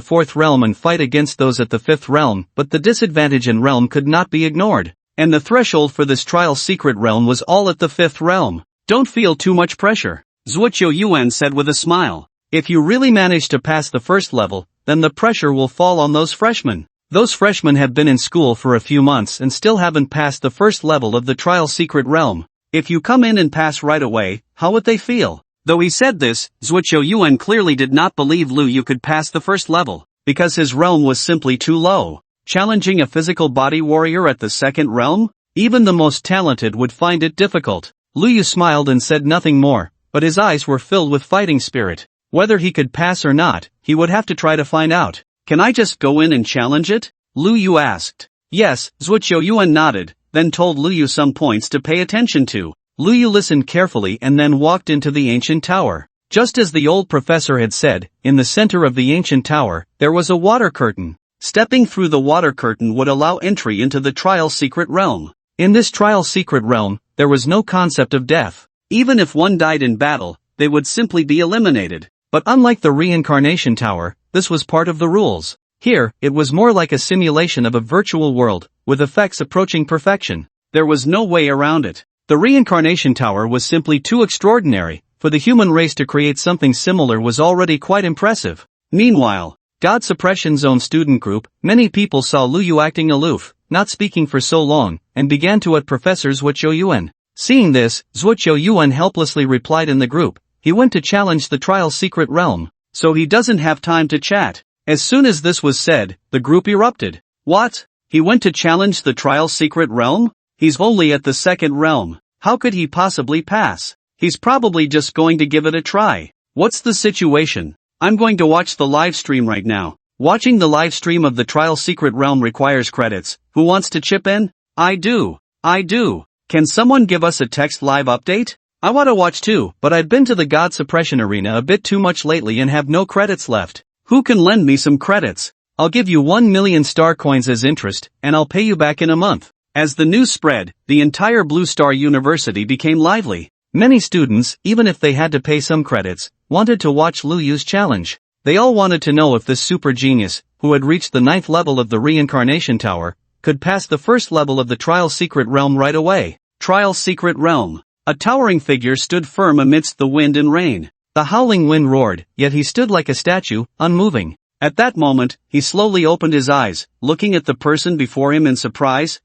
4th realm and fight against those at the 5th realm, but the disadvantage in realm could not be ignored. And the threshold for this trial secret realm was all at the 5th realm. Don't feel too much pressure, Zhuoqiu Yuan said with a smile. If you really manage to pass the first level, then the pressure will fall on those freshmen. Those freshmen have been in school for a few months and still haven't passed the first level of the trial secret realm. If you come in and pass right away, how would they feel? Though he said this, Zhuoqiu Yuan clearly did not believe Lu Yu could pass the first level, because his realm was simply too low. Challenging a physical body warrior at the 2nd realm? Even the most talented would find it difficult. Lu Yu smiled and said nothing more, but his eyes were filled with fighting spirit. Whether he could pass or not, he would have to try to find out. Can I just go in and challenge it? Lu Yu asked. Yes, Zhuoqiu Yuan nodded, then told Lu Yu some points to pay attention to. Lu Yu listened carefully and then walked into the ancient tower. Just as the old professor had said, in the center of the ancient tower, there was a water curtain. Stepping through the water curtain would allow entry into the trial secret realm. In this trial secret realm, there was no concept of death. Even if one died in battle, they would simply be eliminated. But unlike the reincarnation tower, this was part of the rules. Here, it was more like a simulation of a virtual world, with effects approaching perfection. There was no way around it. The reincarnation tower was simply too extraordinary. For the human race to create something similar was already quite impressive. Meanwhile, God Suppression Zone student group, many people saw Lu Yu acting aloof, not speaking for so long, and began to at Professor Zhuoqiu Yuan. Seeing this, Zhuoqiu Yuan helplessly replied in the group, he went to challenge the trial secret realm, so he doesn't have time to chat. As soon as this was said, the group erupted. What? He went to challenge the trial secret realm? He's only at the second realm. How could he possibly pass? He's probably just going to give it a try. What's the situation? I'm going to watch the live stream right now. Watching the live stream of the trial secret realm requires credits. Who wants to chip in? I do. Can someone give us a text live update? I want to watch too, but I've been to the God Suppression Arena a bit too much lately and have no credits left. Who can lend me some credits? I'll give you 1 million star coins as interest, and I'll pay you back in a month. As the news spread, the entire Blue Star University became lively. Many students, even if they had to pay some credits, wanted to watch Lu Yu's challenge. They all wanted to know if this super genius, who had reached the 9th level of the Reincarnation Tower, could pass the first level of the Trial Secret Realm right away. Trial Secret Realm. A towering figure stood firm amidst the wind and rain. The howling wind roared, yet he stood like a statue, unmoving. At that moment, he slowly opened his eyes, looking at the person before him in surprise.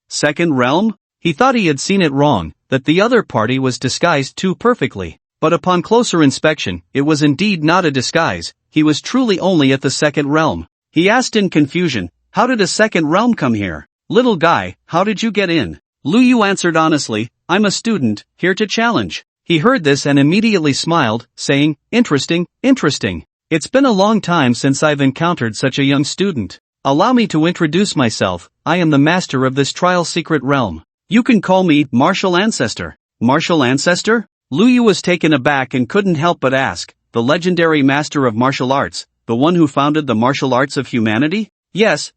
Second realm? He thought he had seen it wrong, that the other party was disguised too perfectly. But upon closer inspection, it was indeed not a disguise, he was truly only at the second realm. He asked in confusion, how did a second realm come here? Little guy, how did you get in? Lu Yu answered honestly, I'm a student, here to challenge. He heard this and immediately smiled, saying, interesting. It's been a long time since I've encountered such a young student. Allow me to introduce myself, I am the master of this trial secret realm. You can call me Martial Ancestor. Martial Ancestor? Lu Yu was taken aback and couldn't help but ask, the legendary master of martial arts, the one who founded the martial arts of humanity? Yes.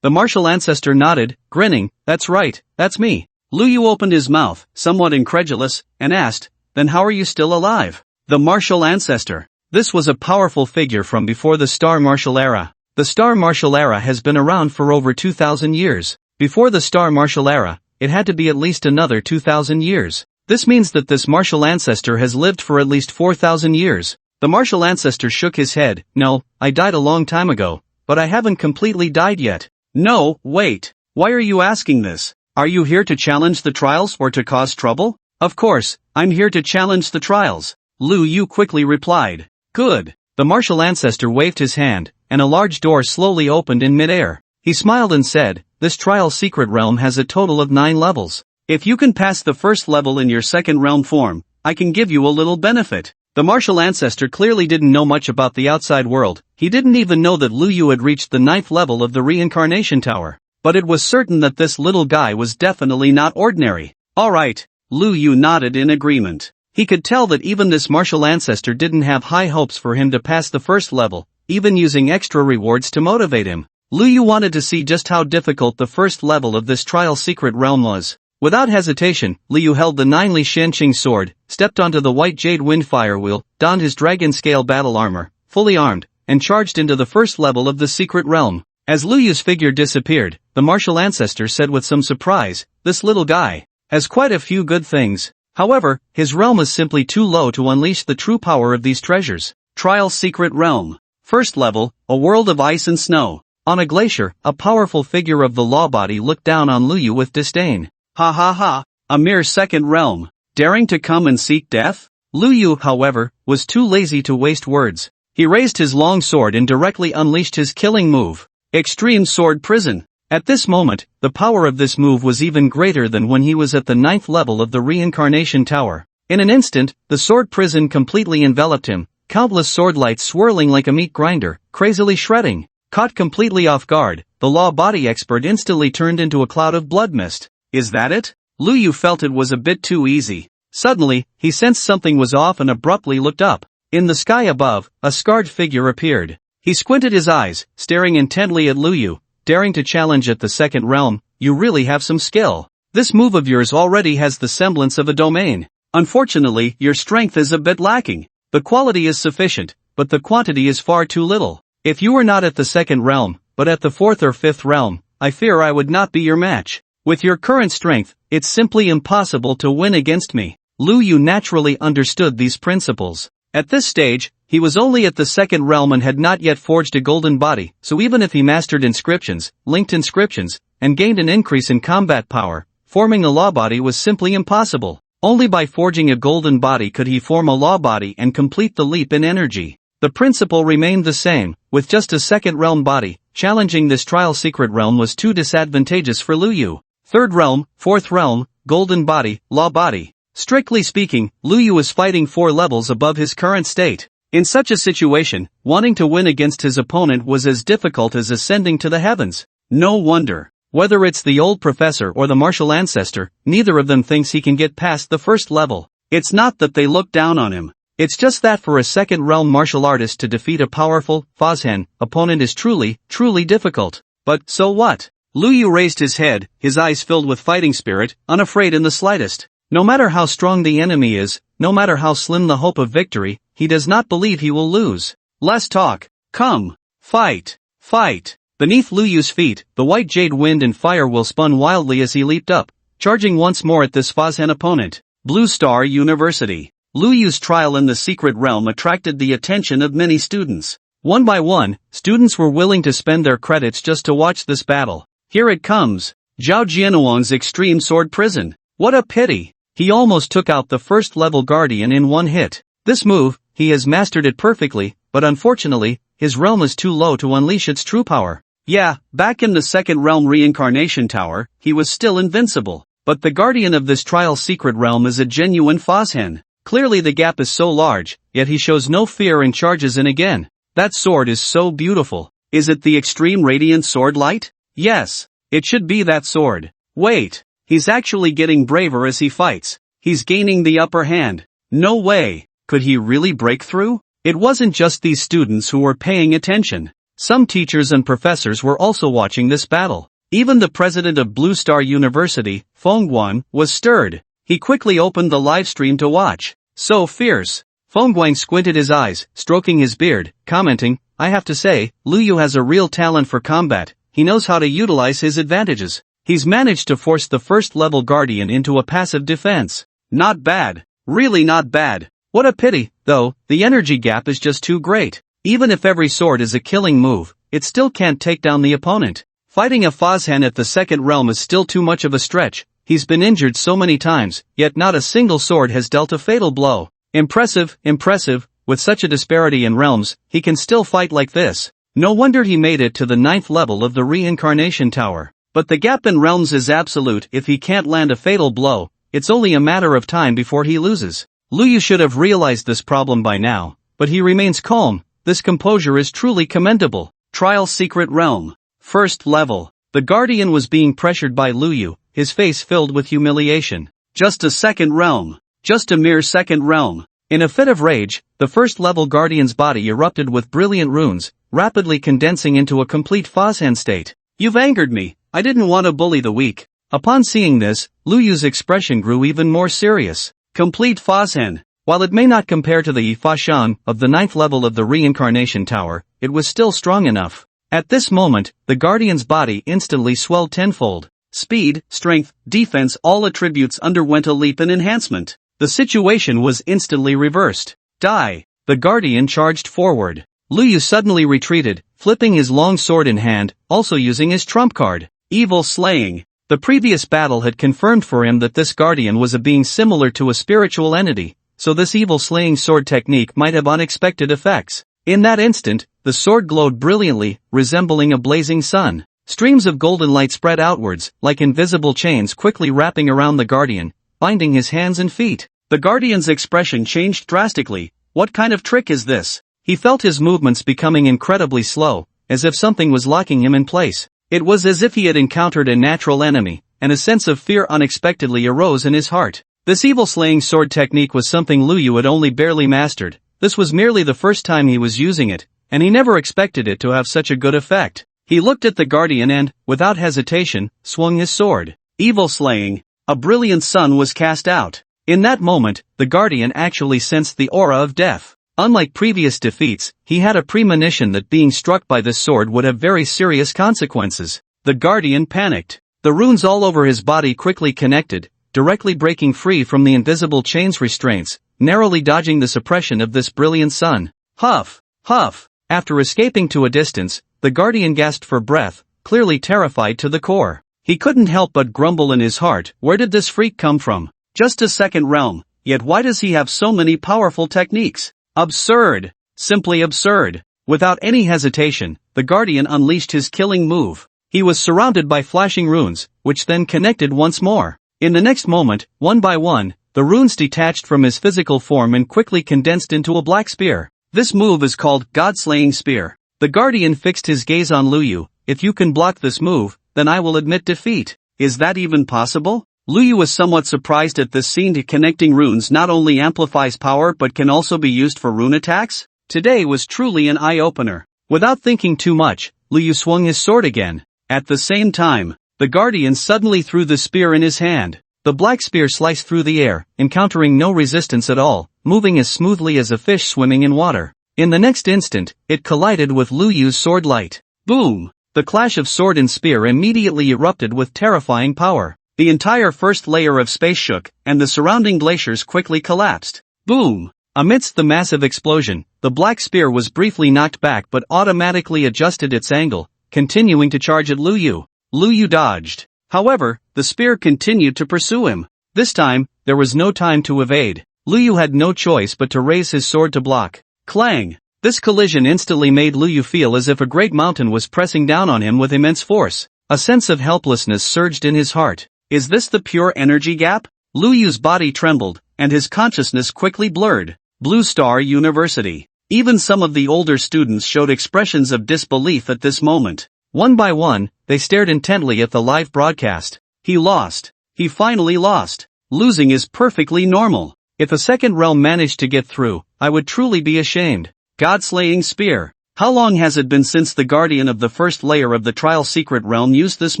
The Martial Ancestor nodded, grinning, that's right, that's me. Lu Yu opened his mouth, somewhat incredulous, and asked, then how are you still alive? The Martial Ancestor. This was a powerful figure from before the Star Martial Era. The Star Martial Era has been around for over 2,000 years. Before the Star Martial Era, it had to be at least another 2,000 years. This means that this Martial Ancestor has lived for at least 4,000 years. The Martial Ancestor shook his head, no, I died a long time ago, but I haven't completely died yet. No, wait, why are you asking this? Are you here to challenge the trials or to cause trouble? Of course, I'm here to challenge the trials. Lu Yu quickly replied. Good. The Martial Ancestor waved his hand, and a large door slowly opened in midair. He smiled and said, this trial secret realm has a total of 9 levels. If you can pass the first level in your second realm form, I can give you a little benefit. The Martial Ancestor clearly didn't know much about the outside world. He didn't even know that Lu Yu had reached the 9th level of the Reincarnation Tower. But it was certain that this little guy was definitely not ordinary. Alright, Lu Yu nodded in agreement. He could tell that even this Martial Ancestor didn't have high hopes for him to pass the first level, even using extra rewards to motivate him. Lu Yu wanted to see just how difficult the first level of this trial secret realm was. Without hesitation, Lu Yu held the 9-li Shanqing sword, stepped onto the white jade windfire wheel, donned his dragon scale battle armor, fully armed, and charged into the first level of the secret realm. As Lu Yu's figure disappeared, the Martial Ancestor said with some surprise, this little guy has quite a few good things. However, his realm is simply too low to unleash the true power of these treasures. Trial Secret Realm. First level, a world of ice and snow. On a glacier, a powerful figure of the law body looked down on Lu Yu with disdain. Ha, a mere second realm. Daring to come and seek death? Lu Yu, however, was too lazy to waste words. He raised his long sword and directly unleashed his killing move. Extreme Sword Prison. At this moment, the power of this move was even greater than when he was at the 9th level of the Reincarnation Tower. In an instant, the sword prison completely enveloped him, countless sword lights swirling like a meat grinder, crazily shredding. Caught completely off guard, the law body expert instantly turned into a cloud of blood mist. Is that it? Lu Yu felt it was a bit too easy. Suddenly, he sensed something was off and abruptly looked up. In the sky above, a scarred figure appeared. He squinted his eyes, staring intently at Lu Yu. Daring to challenge at the second realm, you really have some skill. This move of yours already has the semblance of a domain. Unfortunately, your strength is a bit lacking. The quality is sufficient, but the quantity is far too little. If you were not at the second realm, but at the 4th or 5th realm, I fear I would not be your match. With your current strength, it's simply impossible to win against me. Lu Yu naturally understood these principles. At this stage, he was only at the second realm and had not yet forged a golden body, so even if he mastered inscriptions, linked inscriptions, and gained an increase in combat power, forming a law body was simply impossible. Only by forging a golden body could he form a law body and complete the leap in energy. The principle remained the same, with just a second realm body. Challenging this trial secret realm was too disadvantageous for Lu Yu. Third realm, fourth realm, golden body, law body. Strictly speaking, Lu Yu was fighting 4 levels above his current state. In such a situation, wanting to win against his opponent was as difficult as ascending to the heavens. No wonder. Whether it's the old professor or the martial ancestor, neither of them thinks he can get past the first level. It's not that they look down on him. It's just that for a second realm martial artist to defeat a powerful, Fazhen, opponent is truly difficult. But, so what? Lu Yu raised his head, his eyes filled with fighting spirit, unafraid in the slightest. No matter how strong the enemy is, no matter how slim the hope of victory, he does not believe he will lose. Less talk. Come. Fight. Fight. Beneath Lu Yu's feet, the white jade wind and fire will spun wildly as he leaped up, charging once more at this Fazhen opponent. Blue Star University. Lu Yu's trial in the secret realm attracted the attention of many students. One by one, students were willing to spend their credits just to watch this battle. Here it comes. Zhao Jianuang's extreme sword prison. What a pity. He almost took out the first level guardian in one hit. This move, he has mastered it perfectly, but unfortunately, his realm is too low to unleash its true power. Yeah, back in the second realm reincarnation tower, he was still invincible. But the guardian of this trial secret realm is a genuine Fazhen. Clearly the gap is so large, yet he shows no fear and charges in again. That sword is so beautiful. Is it the extreme radiant sword light? Yes, it should be that sword. Wait, he's actually getting braver as he fights. He's gaining the upper hand. No way. Could he really break through? It wasn't just these students who were paying attention. Some teachers and professors were also watching this battle. Even the president of Blue Star University, Feng Guan, was stirred. He quickly opened the live stream to watch. So fierce. Feng Guan squinted his eyes, stroking his beard, commenting, I have to say, Lu Yu has a real talent for combat. He knows how to utilize his advantages. He's managed to force the first level guardian into a passive defense. Not bad. Really not bad. What a pity, though, the energy gap is just too great. Even if every sword is a killing move, it still can't take down the opponent. Fighting a Fazhen at the second realm is still too much of a stretch. He's been injured so many times, yet not a single sword has dealt a fatal blow. Impressive, impressive, with such a disparity in realms, he can still fight like this. No wonder he made it to the 9th level of the reincarnation tower. But the gap in realms is absolute. If he can't land a fatal blow, it's only a matter of time before he loses. Lu Yu should have realized this problem by now, but he remains calm. This composure is truly commendable. Trial Secret Realm. First level. The guardian was being pressured by Lu Yu, his face filled with humiliation. Just a second realm. Just a mere second realm. In a fit of rage, the first level guardian's body erupted with brilliant runes, rapidly condensing into a complete Fazhen state. You've angered me. I didn't want to bully the weak. Upon seeing this, Lu Yu's expression grew even more serious. Complete Fazhen. While it may not compare to the Fashan of the 9th level of the reincarnation tower, it was still strong enough. At this moment, the guardian's body instantly swelled tenfold. Speed, strength, defense, all attributes underwent a leap in enhancement. The situation was instantly reversed. Die! The guardian charged forward. Lu Yu suddenly retreated, flipping his long sword in hand, also using his trump card. Evil Slaying. The previous battle had confirmed for him that this guardian was a being similar to a spiritual entity, so this evil slaying sword technique might have unexpected effects. In that instant, the sword glowed brilliantly, resembling a blazing sun. Streams of golden light spread outwards, like invisible chains quickly wrapping around the guardian, binding his hands and feet. The guardian's expression changed drastically. What kind of trick is this? He felt his movements becoming incredibly slow, as if something was locking him in place. It was as if he had encountered a natural enemy, and a sense of fear unexpectedly arose in his heart. This evil slaying sword technique was something Lu Yu had only barely mastered. This was merely the first time he was using it, and he never expected it to have such a good effect. He looked at the guardian and, without hesitation, swung his sword. Evil Slaying. A brilliant sun was cast out. In that moment, the guardian actually sensed the aura of death. Unlike previous defeats, he had a premonition that being struck by this sword would have very serious consequences. The guardian panicked. The runes all over his body quickly connected, directly breaking free from the invisible chains restraints, narrowly dodging the suppression of this brilliant sun. Huff! Huff! After escaping to a distance, the guardian gasped for breath, clearly terrified to the core. He couldn't help but grumble in his heart, where did this freak come from? Just a second realm, yet why does he have so many powerful techniques? Absurd! Simply absurd. Without any hesitation, the Guardian unleashed his killing move. He was surrounded by flashing runes, which then connected once more. In the next moment, one by one, the runes detached from his physical form and quickly condensed into a black spear. This move is called God-slaying spear. The Guardian fixed his gaze on Luyu. If you can block this move, then I will admit defeat. Is that even possible? Luyu was somewhat surprised at this scene. Connecting runes not only amplifies power but can also be used for rune attacks? Today was truly an eye-opener. Without thinking too much, Luyu swung his sword again. At the same time, the Guardian suddenly threw the spear in his hand. The black spear sliced through the air, encountering no resistance at all, moving as smoothly as a fish swimming in water. In the next instant, it collided with Luyu's sword light. Boom! The clash of sword and spear immediately erupted with terrifying power. The entire first layer of space shook, and the surrounding glaciers quickly collapsed. Boom! Amidst the massive explosion, the black spear was briefly knocked back but automatically adjusted its angle, continuing to charge at Luyu. Luyu dodged. However, the spear continued to pursue him. This time, there was no time to evade. Luyu had no choice but to raise his sword to block. Clang! This collision instantly made Luyu feel as if a great mountain was pressing down on him with immense force. A sense of helplessness surged in his heart. Is this the pure energy gap? Luyu's body trembled, and his consciousness quickly blurred. Blue Star University. Even some of the older students showed expressions of disbelief at this moment. One by one, they stared intently at the live broadcast. He lost. He finally lost. Losing is perfectly normal. If a second realm managed to get through, I would truly be ashamed. God-slaying spear. How long has it been since the Guardian of the first layer of the Trial Secret Realm used this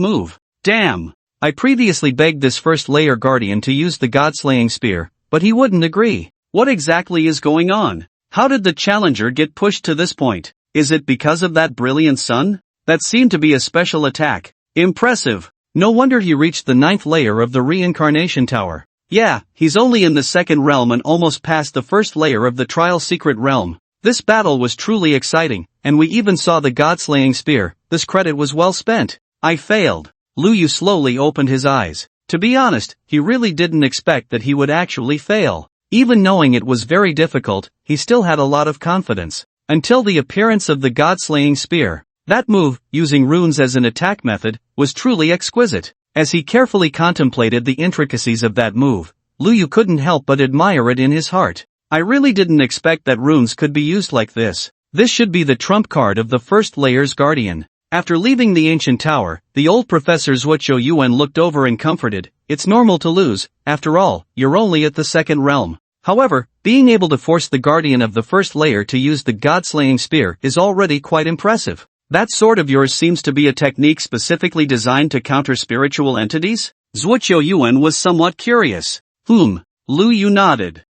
move? Damn! I previously begged this first layer Guardian to use the God-slaying spear, but he wouldn't agree. What exactly is going on? How did the challenger get pushed to this point? Is it because of that brilliant sun? That seemed to be a special attack. Impressive. No wonder he reached the 9th layer of the reincarnation tower. Yeah, he's only in the 2nd realm and almost past the 1st layer of the Trial Secret Realm. This battle was truly exciting, and we even saw the God-slaying spear. This credit was well spent. I failed. Luyu slowly opened his eyes. To be honest, he really didn't expect that he would actually fail. Even knowing it was very difficult, he still had a lot of confidence. Until the appearance of the God-slaying spear. That move, using runes as an attack method, was truly exquisite. As he carefully contemplated the intricacies of that move, Luyu couldn't help but admire it in his heart. I really didn't expect that runes could be used like this. This should be the trump card of the first layer's guardian. After leaving the ancient tower, the old Professor Zhuoqiu Yuan looked over and comforted. It's normal to lose, after all, you're only at the 2nd realm. However, being able to force the guardian of the first layer to use the God-slaying spear is already quite impressive. That sword of yours seems to be a technique specifically designed to counter spiritual entities? Zhuoqiu Yuan was somewhat curious. Luyu nodded.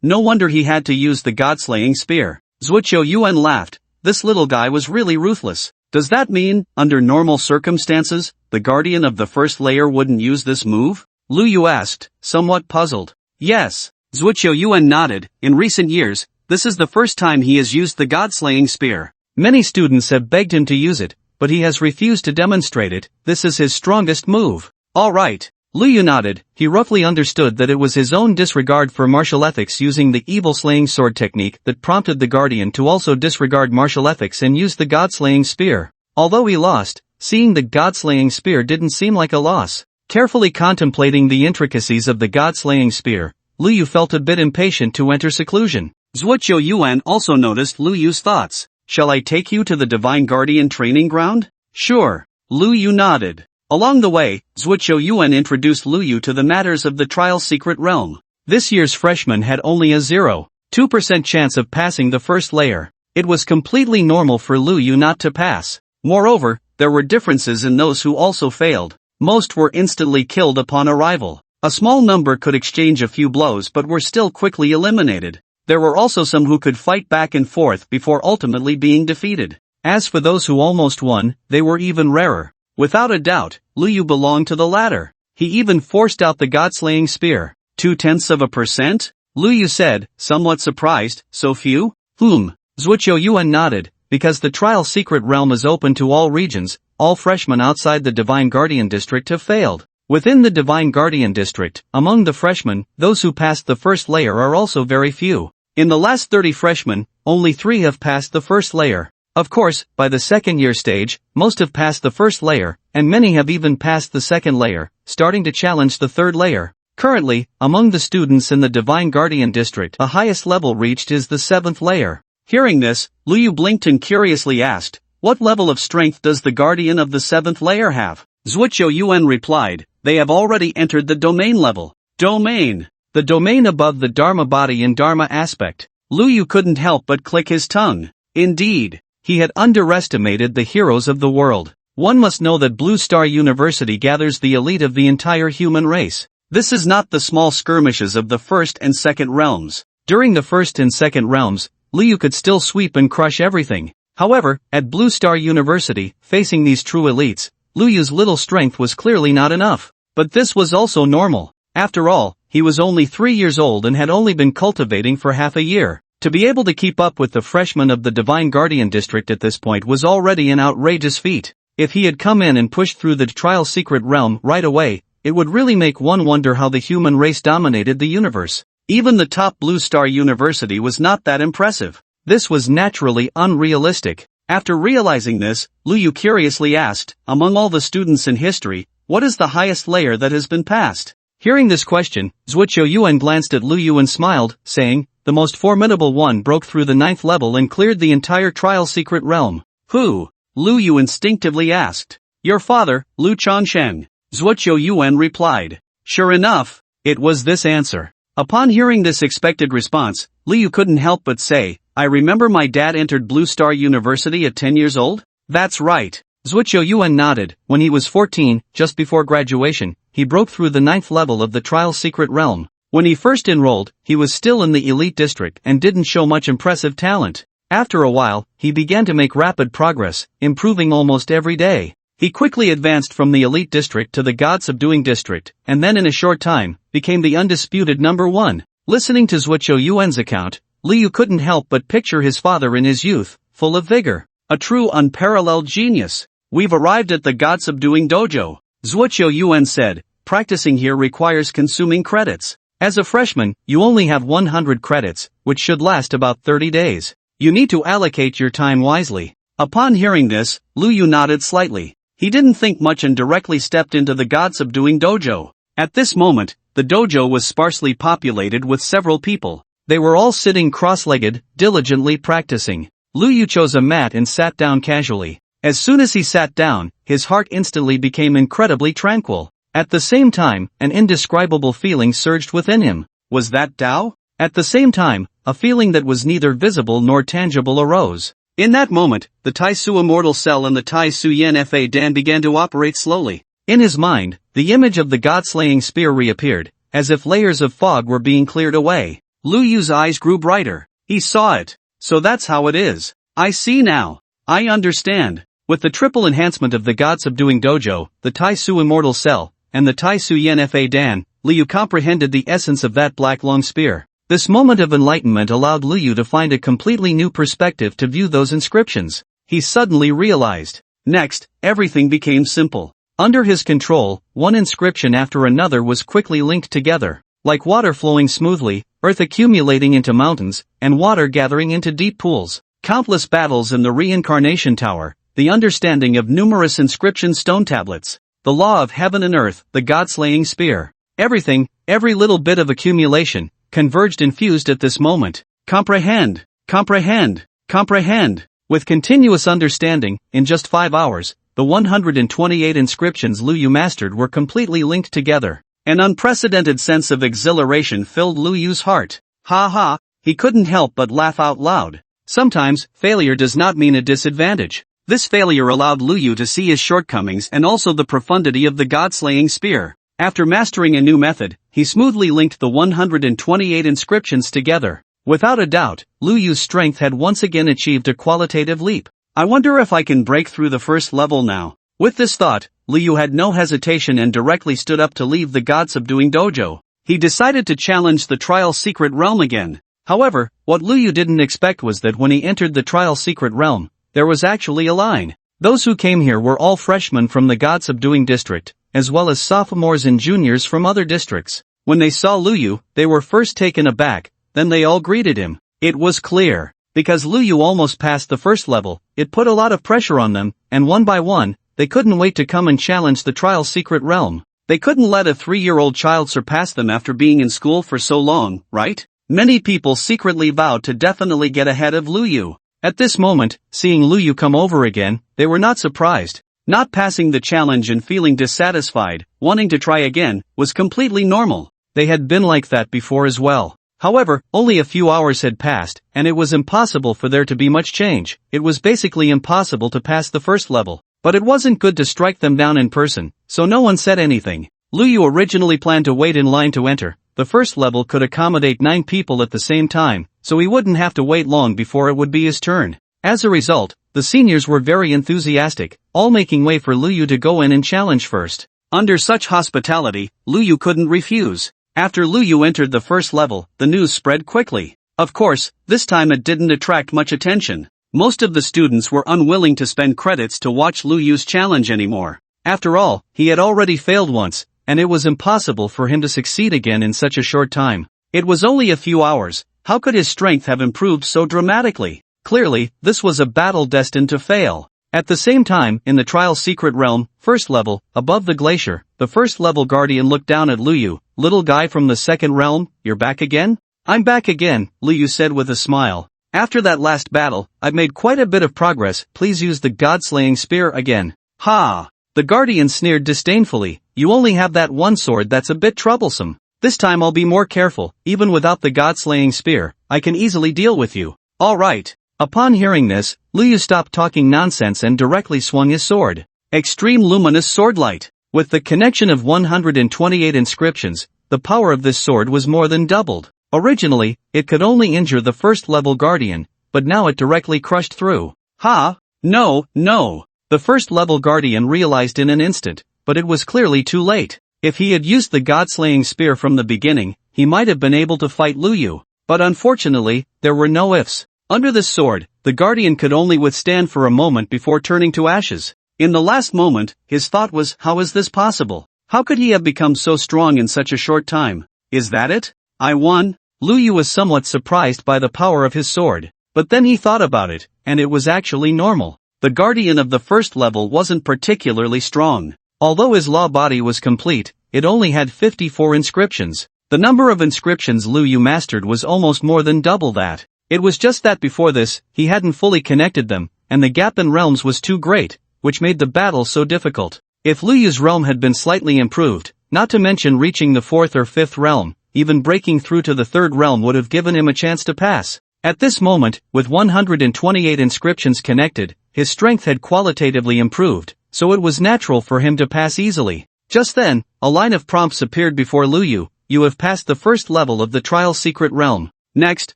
No wonder he had to use the God-slaying spear. Zhuoqiu Yuan laughed. This little guy was really ruthless. Does that mean, under normal circumstances, the guardian of the first layer wouldn't use this move? Luyu asked, somewhat puzzled. Yes. Zhuoqiu Yuan nodded. In recent years, this is the first time he has used the God-slaying spear. Many students have begged him to use it, but he has refused to demonstrate it. This is his strongest move. Alright. Luyu nodded. He roughly understood that it was his own disregard for martial ethics using the evil-slaying sword technique that prompted the Guardian to also disregard martial ethics and use the God-slaying spear. Although he lost, seeing the God-slaying spear didn't seem like a loss. Carefully contemplating the intricacies of the God-slaying spear, Luyu felt a bit impatient to enter seclusion. Zhuoqiu Yuan also noticed Luyu's thoughts. Shall I take you to the Divine Guardian training ground? Sure. Luyu nodded. Along the way, Zhuoqiu Yuan introduced Luyu to the matters of the Trial Secret Realm. This year's freshman had only a 0.2% chance of passing the first layer. It was completely normal for Luyu not to pass. Moreover, there were differences in those who also failed. Most were instantly killed upon arrival. A small number could exchange a few blows but were still quickly eliminated. There were also some who could fight back and forth before ultimately being defeated. As for those who almost won, they were even rarer. Without a doubt, Luyu belonged to the latter. He even forced out the God-slaying spear. 0.2%? Luyu said, somewhat surprised. So few? Zhuoqiu Yuan nodded. Because the Trial Secret Realm is open to all regions, all freshmen outside the Divine Guardian District have failed. Within the Divine Guardian District, among the freshmen, those who passed the first layer are also very few. In the last 30 freshmen, only 3 have passed the first layer. Of course, by the second year stage, most have passed the first layer, and many have even passed the second layer, starting to challenge the third layer. Currently, among the students in the Divine Guardian District, the highest level reached is the 7th layer. Hearing this, Liu blinked and curiously asked, "What level of strength does the Guardian of the 7th layer have?" Zhuoqiu Yuan replied, "They have already entered the domain level." Domain. The domain above the Dharma body in Dharma aspect. Liu couldn't help but click his tongue. Indeed, he had underestimated the heroes of the world. One must know that Blue Star University gathers the elite of the entire human race. This is not the small skirmishes of the first and second realms. During the first and second realms, Liu could still sweep and crush everything. However, at Blue Star University, facing these true elites, Liu's little strength was clearly not enough. But this was also normal. After all, he was only 3 years old and had only been cultivating for half a year. To be able to keep up with the freshmen of the Divine Guardian District at this point was already an outrageous feat. If he had come in and pushed through the Trial Secret Realm right away, it would really make one wonder how the human race dominated the universe. Even the top Blue Star University was not that impressive. This was naturally unrealistic. After realizing this, Liu curiously asked, "Among all the students in history, what is the highest layer that has been passed?" Hearing this question, Zhuoqiu Yuan glanced at Liu and smiled, saying, "The most formidable one broke through the 9th level and cleared the entire Trial Secret Realm." "Who?" Liu instinctively asked. "Your father, Liu Chanshen." Zhuoqiu Yuan replied. Sure enough, it was this answer. Upon hearing this expected response, Liu couldn't help but say, "I remember my dad entered Blue Star University at 10 years old?" "That's right." Zhuoqiu Yuan nodded. When he was 14, just before graduation, he broke through the 9th level of the Trial Secret Realm. When he first enrolled, he was still in the elite district and didn't show much impressive talent. After a while, he began to make rapid progress, improving almost every day. He quickly advanced from the elite district to the God-subduing district, and then in a short time, became the undisputed number 1. Listening to Zhuoqiu Yuan's account, Liu couldn't help but picture his father in his youth, full of vigor. A true unparalleled genius. "We've arrived at the God-subduing dojo," Zhuoqiu Yuan said. "Practicing here requires consuming credits. As a freshman, you only have 100 credits, which should last about 30 days. You need to allocate your time wisely." Upon hearing this, Liu nodded slightly. He didn't think much and directly stepped into the God-subduing dojo. At this moment, the dojo was sparsely populated with several people. They were all sitting cross-legged, diligently practicing. Liu chose a mat and sat down casually. As soon as he sat down, his heart instantly became incredibly tranquil. At the same time, an indescribable feeling surged within him. Was that Tao? At the same time, a feeling that was neither visible nor tangible arose. In that moment, the Tai Su Immortal Cell and the Tai Su Yen Fa Dan began to operate slowly. In his mind, the image of the God-slaying spear reappeared, as if layers of fog were being cleared away. Liu's eyes grew brighter. He saw it. So that's how it is. I see now. I understand. With the triple enhancement of the God-subduing dojo, the Tai Su Immortal Cell, and the Tai Su Yen Fa Dan, Liu comprehended the essence of that black long spear. This moment of enlightenment allowed Liu to find a completely new perspective to view those inscriptions. He suddenly realized. Next, everything became simple. Under his control, one inscription after another was quickly linked together. Like water flowing smoothly, earth accumulating into mountains, and water gathering into deep pools. Countless battles in the reincarnation tower, the understanding of numerous inscription stone tablets, the law of heaven and earth, the God-slaying spear. Everything, every little bit of accumulation, converged and fused at this moment. Comprehend, comprehend, comprehend. With continuous understanding, in just 5 hours, the 128 inscriptions Liu mastered were completely linked together. An unprecedented sense of exhilaration filled Liu's heart. Ha ha, he couldn't help but laugh out loud. Sometimes, failure does not mean a disadvantage. This failure allowed Liu to see his shortcomings and also the profundity of the God-slaying spear. After mastering a new method, he smoothly linked the 128 inscriptions together. Without a doubt, Liu's strength had once again achieved a qualitative leap. I wonder if I can break through the first level now. With this thought, Liu had no hesitation and directly stood up to leave the God-subduing dojo. He decided to challenge the Trial Secret Realm again. However, what Liu didn't expect was that when he entered the Trial Secret Realm, there was actually a line. Those who came here were all freshmen from the God-subduing district, as well as sophomores and juniors from other districts. When they saw Liu, they were first taken aback, then they all greeted him. It was clear. Because Lu Yu almost passed the first level, it put a lot of pressure on them, and one by one, they couldn't wait to come and challenge the trial's secret realm. They couldn't let a 3-year-old child surpass them after being in school for so long, right? Many people secretly vowed to definitely get ahead of Lu Yu. At this moment, seeing Lu Yu come over again, they were not surprised. Not passing the challenge and feeling dissatisfied, wanting to try again, was completely normal. They had been like that before as well. However, only a few hours had passed, and it was impossible for there to be much change. It was basically impossible to pass the first level. But it wasn't good to strike them down in person, so no one said anything. Lu Yu originally planned to wait in line to enter. The first level could accommodate 9 people at the same time, so he wouldn't have to wait long before it would be his turn. As a result, the seniors were very enthusiastic, all making way for Lu Yu to go in and challenge first. Under such hospitality, Lu Yu couldn't refuse. After Lu Yu entered the first level, the news spread quickly. Of course, this time it didn't attract much attention. Most of the students were unwilling to spend credits to watch Lu Yu's challenge anymore. After all, he had already failed once, and it was impossible for him to succeed again in such a short time. It was only a few hours. How could his strength have improved so dramatically? Clearly, this was a battle destined to fail. At the same time, in the trial's secret realm, first level, above the glacier, the first level guardian looked down at Lu Yu. "Little guy from the second realm, you're back again?" "I'm back again," Lu Yu said with a smile. "After that last battle, I've made quite a bit of progress. Please use the god-slaying spear again." "Ha!" The guardian sneered disdainfully. "You only have that one sword that's a bit troublesome. This time I'll be more careful. Even without the god-slaying spear, I can easily deal with you." "All right." Upon hearing this, Lu Yu stopped talking nonsense and directly swung his sword. Extreme luminous swordlight. With the connection of 128 inscriptions, the power of this sword was more than doubled. Originally, it could only injure the first level guardian, but now it directly crushed through. "Ha! No, no!" The first level guardian realized in an instant, but it was clearly too late. If he had used the god-slaying spear from the beginning, he might have been able to fight Lu Yu. But unfortunately, there were no ifs. Under this sword, the guardian could only withstand for a moment before turning to ashes. In the last moment, his thought was, how is this possible? How could he have become so strong in such a short time? Is that it? I won? Lu Yu was somewhat surprised by the power of his sword. But then he thought about it, and it was actually normal. The guardian of the first level wasn't particularly strong. Although his law body was complete, it only had 54 inscriptions. The number of inscriptions Lu Yu mastered was almost more than double that. It was just that before this, he hadn't fully connected them, and the gap in realms was too great, which made the battle so difficult. If Lu Yu's realm had been slightly improved, not to mention reaching the 4th or 5th realm, even breaking through to the 3rd realm would have given him a chance to pass. At this moment, with 128 inscriptions connected, his strength had qualitatively improved, so it was natural for him to pass easily. Just then, a line of prompts appeared before Lu Yu. You have passed the first level of the trial secret realm. Next,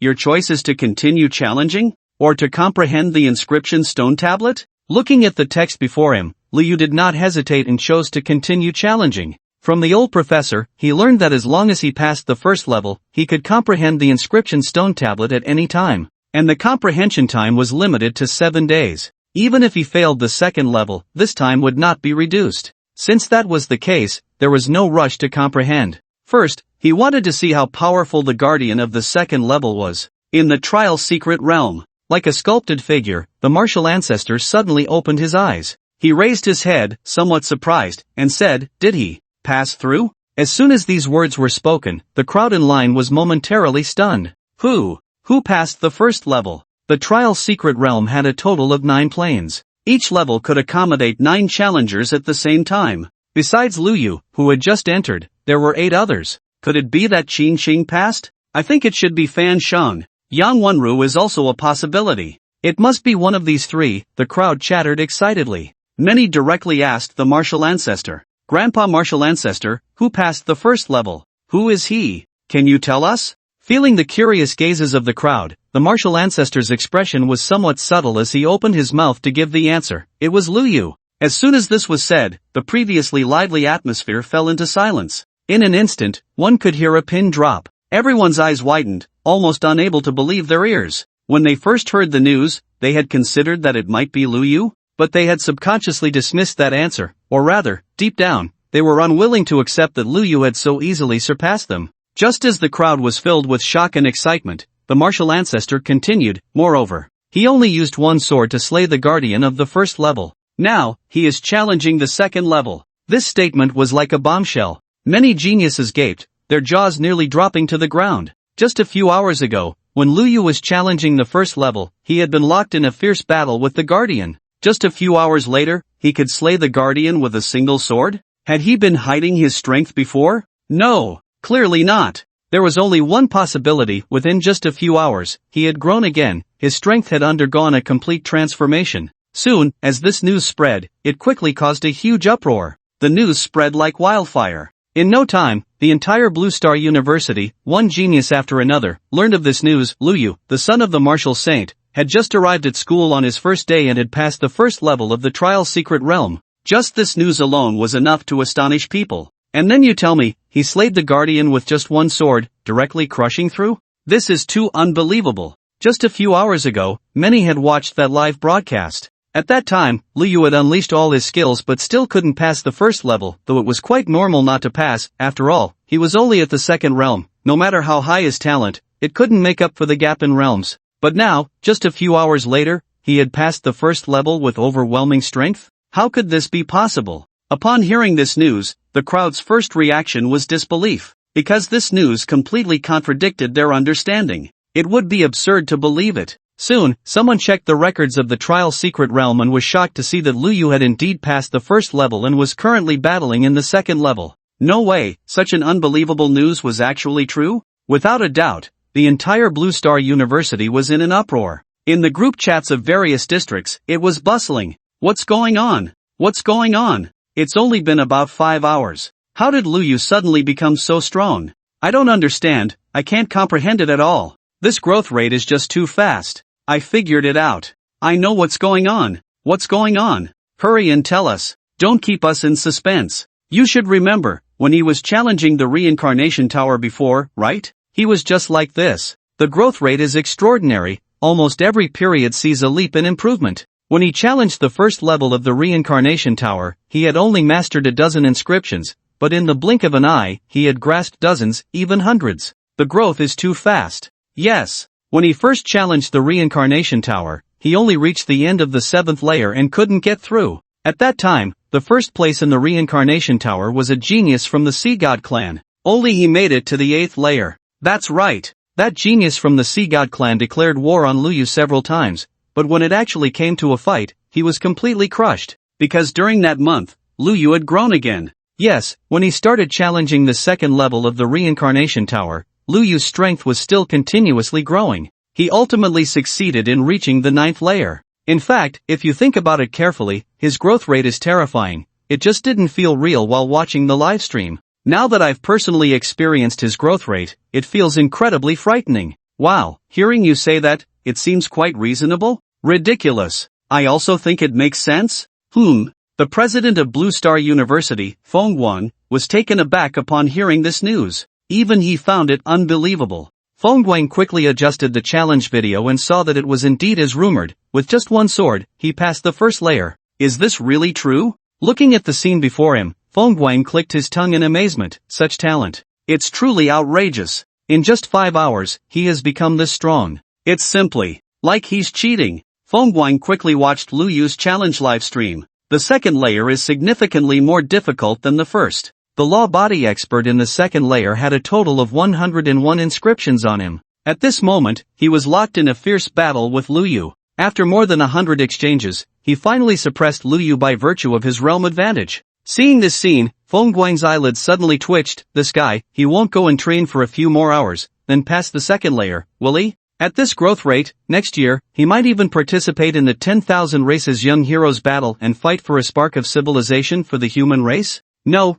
your choice is to continue challenging, or to comprehend the inscription stone tablet? Looking at the text before him, Lu Yu did not hesitate and chose to continue challenging. From the old professor, he learned that as long as he passed the first level, he could comprehend the inscription stone tablet at any time, and the comprehension time was limited to 7 days. Even if he failed the second level, this time would not be reduced. Since that was the case, there was no rush to comprehend. First, he wanted to see how powerful the guardian of the second level was. In the trial secret realm, like a sculpted figure, the martial ancestor suddenly opened his eyes. He raised his head, somewhat surprised, and said, "Did he pass through?" As soon as these words were spoken, the crowd in line was momentarily stunned. Who passed the first level? The trial secret realm had a total of 9 planes. Each level could accommodate 9 challengers at the same time. Besides Lu Yu, who had just entered, there were 8 others. Could it be that Qin Xing passed? I think it should be Fan Sheng. Yang Wenru is also a possibility. It must be one of these 3, the crowd chattered excitedly. Many directly asked the martial ancestor. Grandpa Martial Ancestor, who passed the first level? Who is he? Can you tell us? Feeling the curious gazes of the crowd, the martial ancestor's expression was somewhat subtle as he opened his mouth to give the answer. It was Lu Yu. As soon as this was said, the previously lively atmosphere fell into silence. In an instant, one could hear a pin drop. Everyone's eyes widened, almost unable to believe their ears. When they first heard the news, they had considered that it might be Lu Yu, but they had subconsciously dismissed that answer, or rather, deep down, they were unwilling to accept that Lu Yu had so easily surpassed them. Just as the crowd was filled with shock and excitement, the martial ancestor continued, moreover, he only used one sword to slay the guardian of the first level. Now, he is challenging the second level. This statement was like a bombshell. Many geniuses gaped, their jaws nearly dropping to the ground. Just a few hours ago, when Lu Yu was challenging the first level, he had been locked in a fierce battle with the guardian. Just a few hours later, he could slay the guardian with a single sword? Had he been hiding his strength before? No, clearly not. There was only one possibility: within just a few hours, he had grown again, his strength had undergone a complete transformation. Soon, as this news spread, it quickly caused a huge uproar. The news spread like wildfire. In no time, the entire Blue Star University, one genius after another, learned of this news. Lu Yu, the son of the martial saint, had just arrived at school on his first day and had passed the first level of the trial secret realm. Just this news alone was enough to astonish people. And then you tell me, he slayed the guardian with just one sword, directly crushing through? This is too unbelievable. Just a few hours ago, many had watched that live broadcast. At that time, Lu Yu had unleashed all his skills but still couldn't pass the first level, though it was quite normal not to pass. After all, he was only at the second realm. No matter how high his talent, it couldn't make up for the gap in realms. But now, just a few hours later, he had passed the first level with overwhelming strength? How could this be possible? Upon hearing this news, the crowd's first reaction was disbelief, because this news completely contradicted their understanding. It would be absurd to believe it. Soon, someone checked the records of the trial secret realm and was shocked to see that Lu Yu had indeed passed the first level and was currently battling in the second level. No way, such an unbelievable news was actually true? Without a doubt, the entire Blue Star University was in an uproar. In the group chats of various districts, it was bustling. What's going on? What's going on? It's only been about 5 hours. How did Lu Yu suddenly become so strong? I don't understand, I can't comprehend it at all. This growth rate is just too fast. I figured it out. I know what's going on. What's going on? Hurry and tell us. Don't keep us in suspense. You should remember, when he was challenging the reincarnation tower before, right? He was just like this. The growth rate is extraordinary, almost every period sees a leap in improvement. When he challenged the first level of the reincarnation tower, he had only mastered a dozen inscriptions, but in the blink of an eye, he had grasped dozens, even hundreds. The growth is too fast. Yes, when he first challenged the reincarnation tower, he only reached the end of the 7th layer and couldn't get through. At that time, the first place in the reincarnation tower was a genius from the Sea God clan. Only he made it to the 8th layer. That's right. That genius from the Sea God clan declared war on Lu Yu several times, but when it actually came to a fight, he was completely crushed. Because during that month, Lu Yu had grown again. Yes, when he started challenging the second level of the reincarnation tower, Lu Yu's strength was still continuously growing. He ultimately succeeded in reaching the 9th layer. In fact, if you think about it carefully, his growth rate is terrifying. It just didn't feel real while watching the live stream. Now that I've personally experienced his growth rate, it feels incredibly frightening. Wow, hearing you say that, it seems quite reasonable? Ridiculous. I also think it makes sense? The president of Blue Star University, Feng Guang, was taken aback upon hearing this news. Even he found it unbelievable. Feng Guang quickly adjusted the challenge video and saw that it was indeed as rumored. With just one sword, he passed the first layer. Is this really true? Looking at the scene before him, Feng Guang clicked his tongue in amazement. Such talent. It's truly outrageous. In just 5 hours, he has become this strong. It's simply like he's cheating. Feng Guang quickly watched Lu Yu's challenge livestream. The second layer is significantly more difficult than the first. The law body expert in the second layer had a total of 101 inscriptions on him. At this moment, he was locked in a fierce battle with Lu Yu. After more than 100 exchanges, he finally suppressed Lu Yu by virtue of his realm advantage. Seeing this scene, Feng Guang's eyelids suddenly twitched. This guy, he won't go and train for a few more hours, then pass the second layer, will he? At this growth rate, next year, he might even participate in the 10,000 Races Young Heroes battle and fight for a spark of civilization for the human race? No,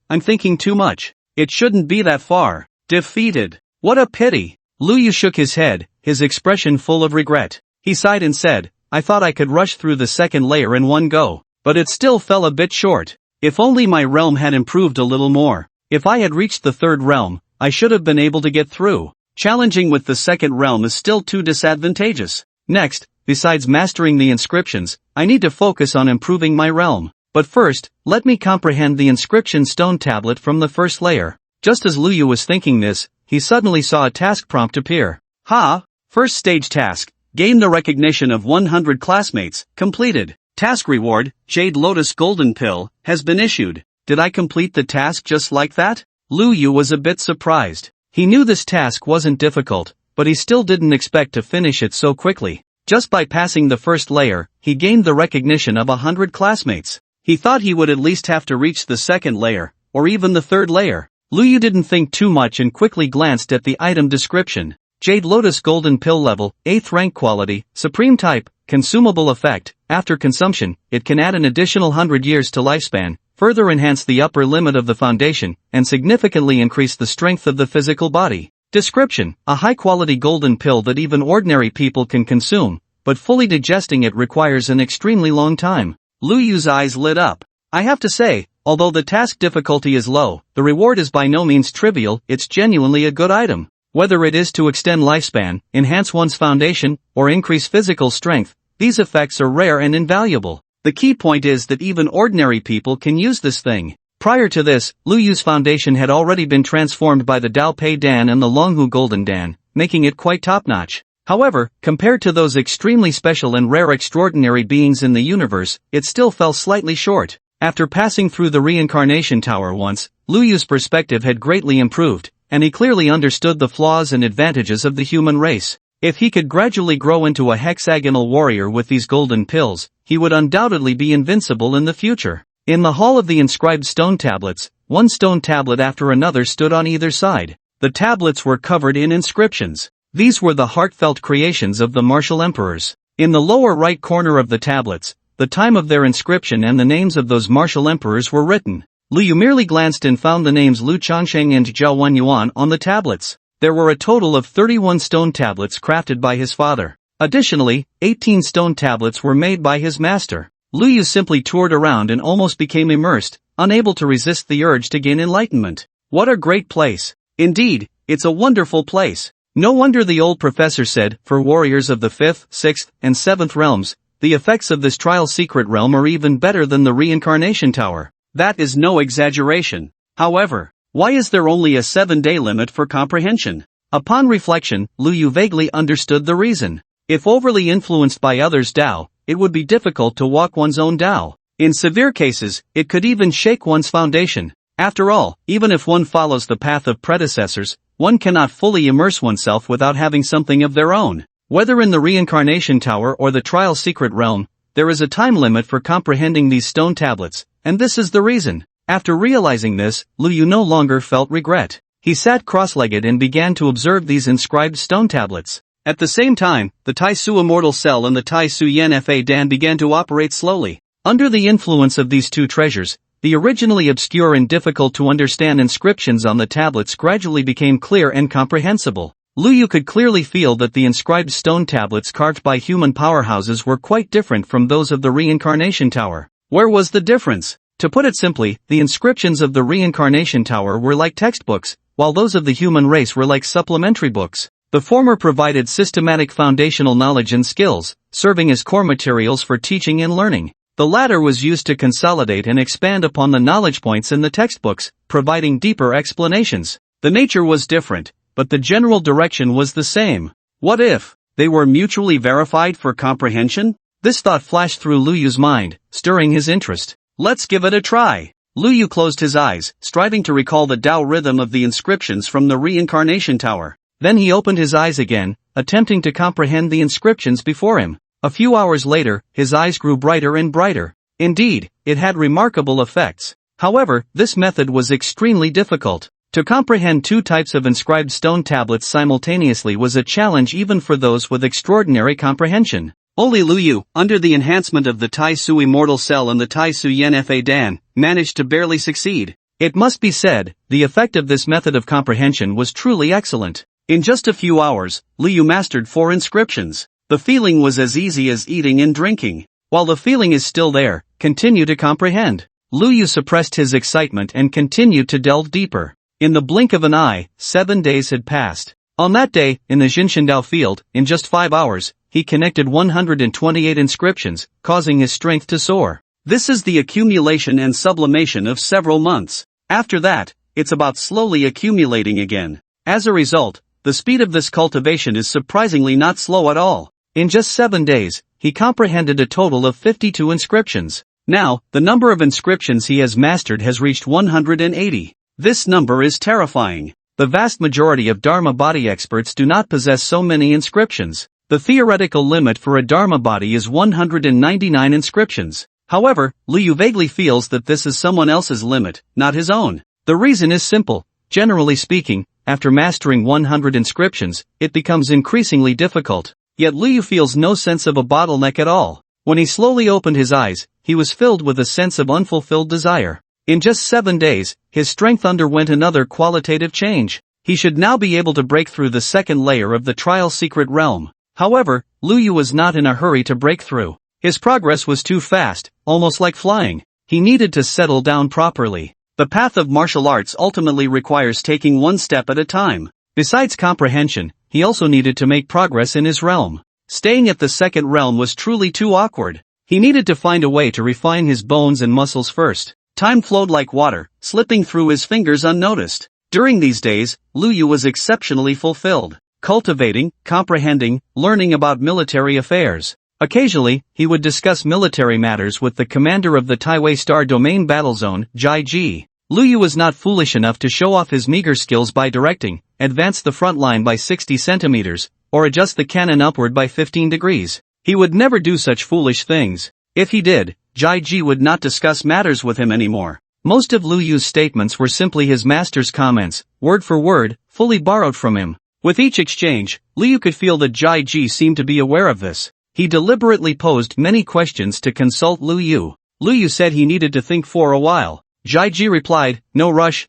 I'm thinking too much. It shouldn't be that far. Defeated. What a pity. Lu Yu shook his head, his expression full of regret. He sighed and said, I thought I could rush through the second layer in one go, but it still fell a bit short. If only my realm had improved a little more. If I had reached the 3rd realm, I should have been able to get through. Challenging with the 2nd realm is still too disadvantageous. Next, besides mastering the inscriptions, I need to focus on improving my realm. But first, let me comprehend the inscription stone tablet from the 1st layer. Just as Lu Yu was thinking this, he suddenly saw a task prompt appear. Ha! First stage task. Gain the recognition of 100 classmates. Completed. Task reward, Jade Lotus Golden Pill, has been issued. Did I complete the task just like that? Lu Yu was a bit surprised. He knew this task wasn't difficult, but he still didn't expect to finish it so quickly. Just by passing the first layer, he gained the recognition of 100 classmates. He thought he would at least have to reach the second layer, or even the third layer. Lu Yu didn't think too much and quickly glanced at the item description. Jade Lotus Golden Pill level, 8th rank quality, supreme type, consumable effect. After consumption, it can add an additional 100 years to lifespan, further enhance the upper limit of the foundation, and significantly increase the strength of the physical body. Description: a high-quality golden pill that even ordinary people can consume, but fully digesting it requires an extremely long time. Lu Yu's eyes lit up. I have to say, although the task difficulty is low, the reward is by no means trivial. It's genuinely a good item. Whether it is to extend lifespan, enhance one's foundation, or increase physical strength, these effects are rare and invaluable. The key point is that even ordinary people can use this thing. Prior to this, Lu Yu's foundation had already been transformed by the Dao Pei Dan and the Longhu Golden Dan, making it quite top-notch. However, compared to those extremely special and rare extraordinary beings in the universe, it still fell slightly short. After passing through the reincarnation tower once, Lu Yu's perspective had greatly improved, and he clearly understood the flaws and advantages of the human race. If he could gradually grow into a hexagonal warrior with these golden pills, he would undoubtedly be invincible in the future. In the hall of the inscribed stone tablets, one stone tablet after another stood on either side. The tablets were covered in inscriptions. These were the heartfelt creations of the martial emperors. In the lower right corner of the tablets, the time of their inscription and the names of those martial emperors were written. Lu Yu merely glanced and found the names Lu Changsheng and Zhao Wenyuan on the tablets. There were a total of 31 stone tablets crafted by his father. Additionally, 18 stone tablets were made by his master. Lu Yu simply toured around and almost became immersed, unable to resist the urge to gain enlightenment. What a great place! Indeed, it's a wonderful place. No wonder the old professor said, for warriors of the 5th, 6th, and 7th realms, the effects of this trial secret realm are even better than the reincarnation tower. That is no exaggeration. However, why is there only a 7-day limit for comprehension? Upon reflection, Lu Yu vaguely understood the reason. If overly influenced by others' Dao, it would be difficult to walk one's own Dao. In severe cases, it could even shake one's foundation. After all, even if one follows the path of predecessors, one cannot fully immerse oneself without having something of their own. Whether in the reincarnation tower or the trial secret realm, there is a time limit for comprehending these stone tablets, and this is the reason. After realizing this, Lu Yu no longer felt regret. He sat cross-legged and began to observe these inscribed stone tablets. At the same time, the Tai Su Immortal Cell and the Tai Su Yen Fa Dan began to operate slowly. Under the influence of these two treasures, the originally obscure and difficult to understand inscriptions on the tablets gradually became clear and comprehensible. Lu Yu could clearly feel that the inscribed stone tablets carved by human powerhouses were quite different from those of the reincarnation tower. Where was the difference? To put it simply, the inscriptions of the reincarnation tower were like textbooks, while those of the human race were like supplementary books. The former provided systematic foundational knowledge and skills, serving as core materials for teaching and learning. The latter was used to consolidate and expand upon the knowledge points in the textbooks, providing deeper explanations. The nature was different, but the general direction was the same. What if they were mutually verified for comprehension? This thought flashed through Lu Yu's mind, stirring his interest. Let's give it a try. Lu Yu closed his eyes, striving to recall the Dao rhythm of the inscriptions from the reincarnation tower. Then he opened his eyes again, attempting to comprehend the inscriptions before him. A few hours later, his eyes grew brighter and brighter. Indeed, it had remarkable effects. However, this method was extremely difficult. To comprehend two types of inscribed stone tablets simultaneously was a challenge even for those with extraordinary comprehension. Only Lu Yu, under the enhancement of the Tai Su Immortal Cell and the Tai Su Yen Fa Dan, managed to barely succeed. It must be said, the effect of this method of comprehension was truly excellent. In just a few hours, Lu Yu mastered 4 inscriptions. The feeling was as easy as eating and drinking. While the feeling is still there, continue to comprehend. Lu Yu suppressed his excitement and continued to delve deeper. In the blink of an eye, 7 days had passed. On that day, in the Jinshandao field, in just 5 hours, he connected 128 inscriptions, causing his strength to soar. This is the accumulation and sublimation of several months. After that, it's about slowly accumulating again. As a result, the speed of this cultivation is surprisingly not slow at all. In just 7 days, he comprehended a total of 52 inscriptions. Now, the number of inscriptions he has mastered has reached 180. This number is terrifying. The vast majority of Dharma body experts do not possess so many inscriptions. The theoretical limit for a Dharma body is 199 inscriptions. However, Liu vaguely feels that this is someone else's limit, not his own. The reason is simple. Generally speaking, after mastering 100 inscriptions, it becomes increasingly difficult. Yet Liu feels no sense of a bottleneck at all. When he slowly opened his eyes, he was filled with a sense of unfulfilled desire. In just 7 days, his strength underwent another qualitative change. He should now be able to break through the second layer of the trial secret realm. However, Liu was not in a hurry to break through. His progress was too fast, almost like flying. He needed to settle down properly. The path of martial arts ultimately requires taking one step at a time. Besides comprehension, he also needed to make progress in his realm. Staying at the second realm was truly too awkward. He needed to find a way to refine his bones and muscles first. Time flowed like water, slipping through his fingers unnoticed. During these days, Liu was exceptionally fulfilled, cultivating, comprehending, learning about military affairs. Occasionally, he would discuss military matters with the commander of the Taiwei Star Domain Battle Zone, Jai Ji. Liu was not foolish enough to show off his meager skills by directing, advance the front line by 60 centimeters, or adjust the cannon upward by 15 degrees. He would never do such foolish things. If he did, Jai Ji would not discuss matters with him anymore. Most of Liu's statements were simply his master's comments, word for word, fully borrowed from him. With each exchange, Liu could feel that Jai Ji seemed to be aware of this. He deliberately posed many questions to consult Liu. Liu said he needed to think for a while. Jai Ji replied, no rush,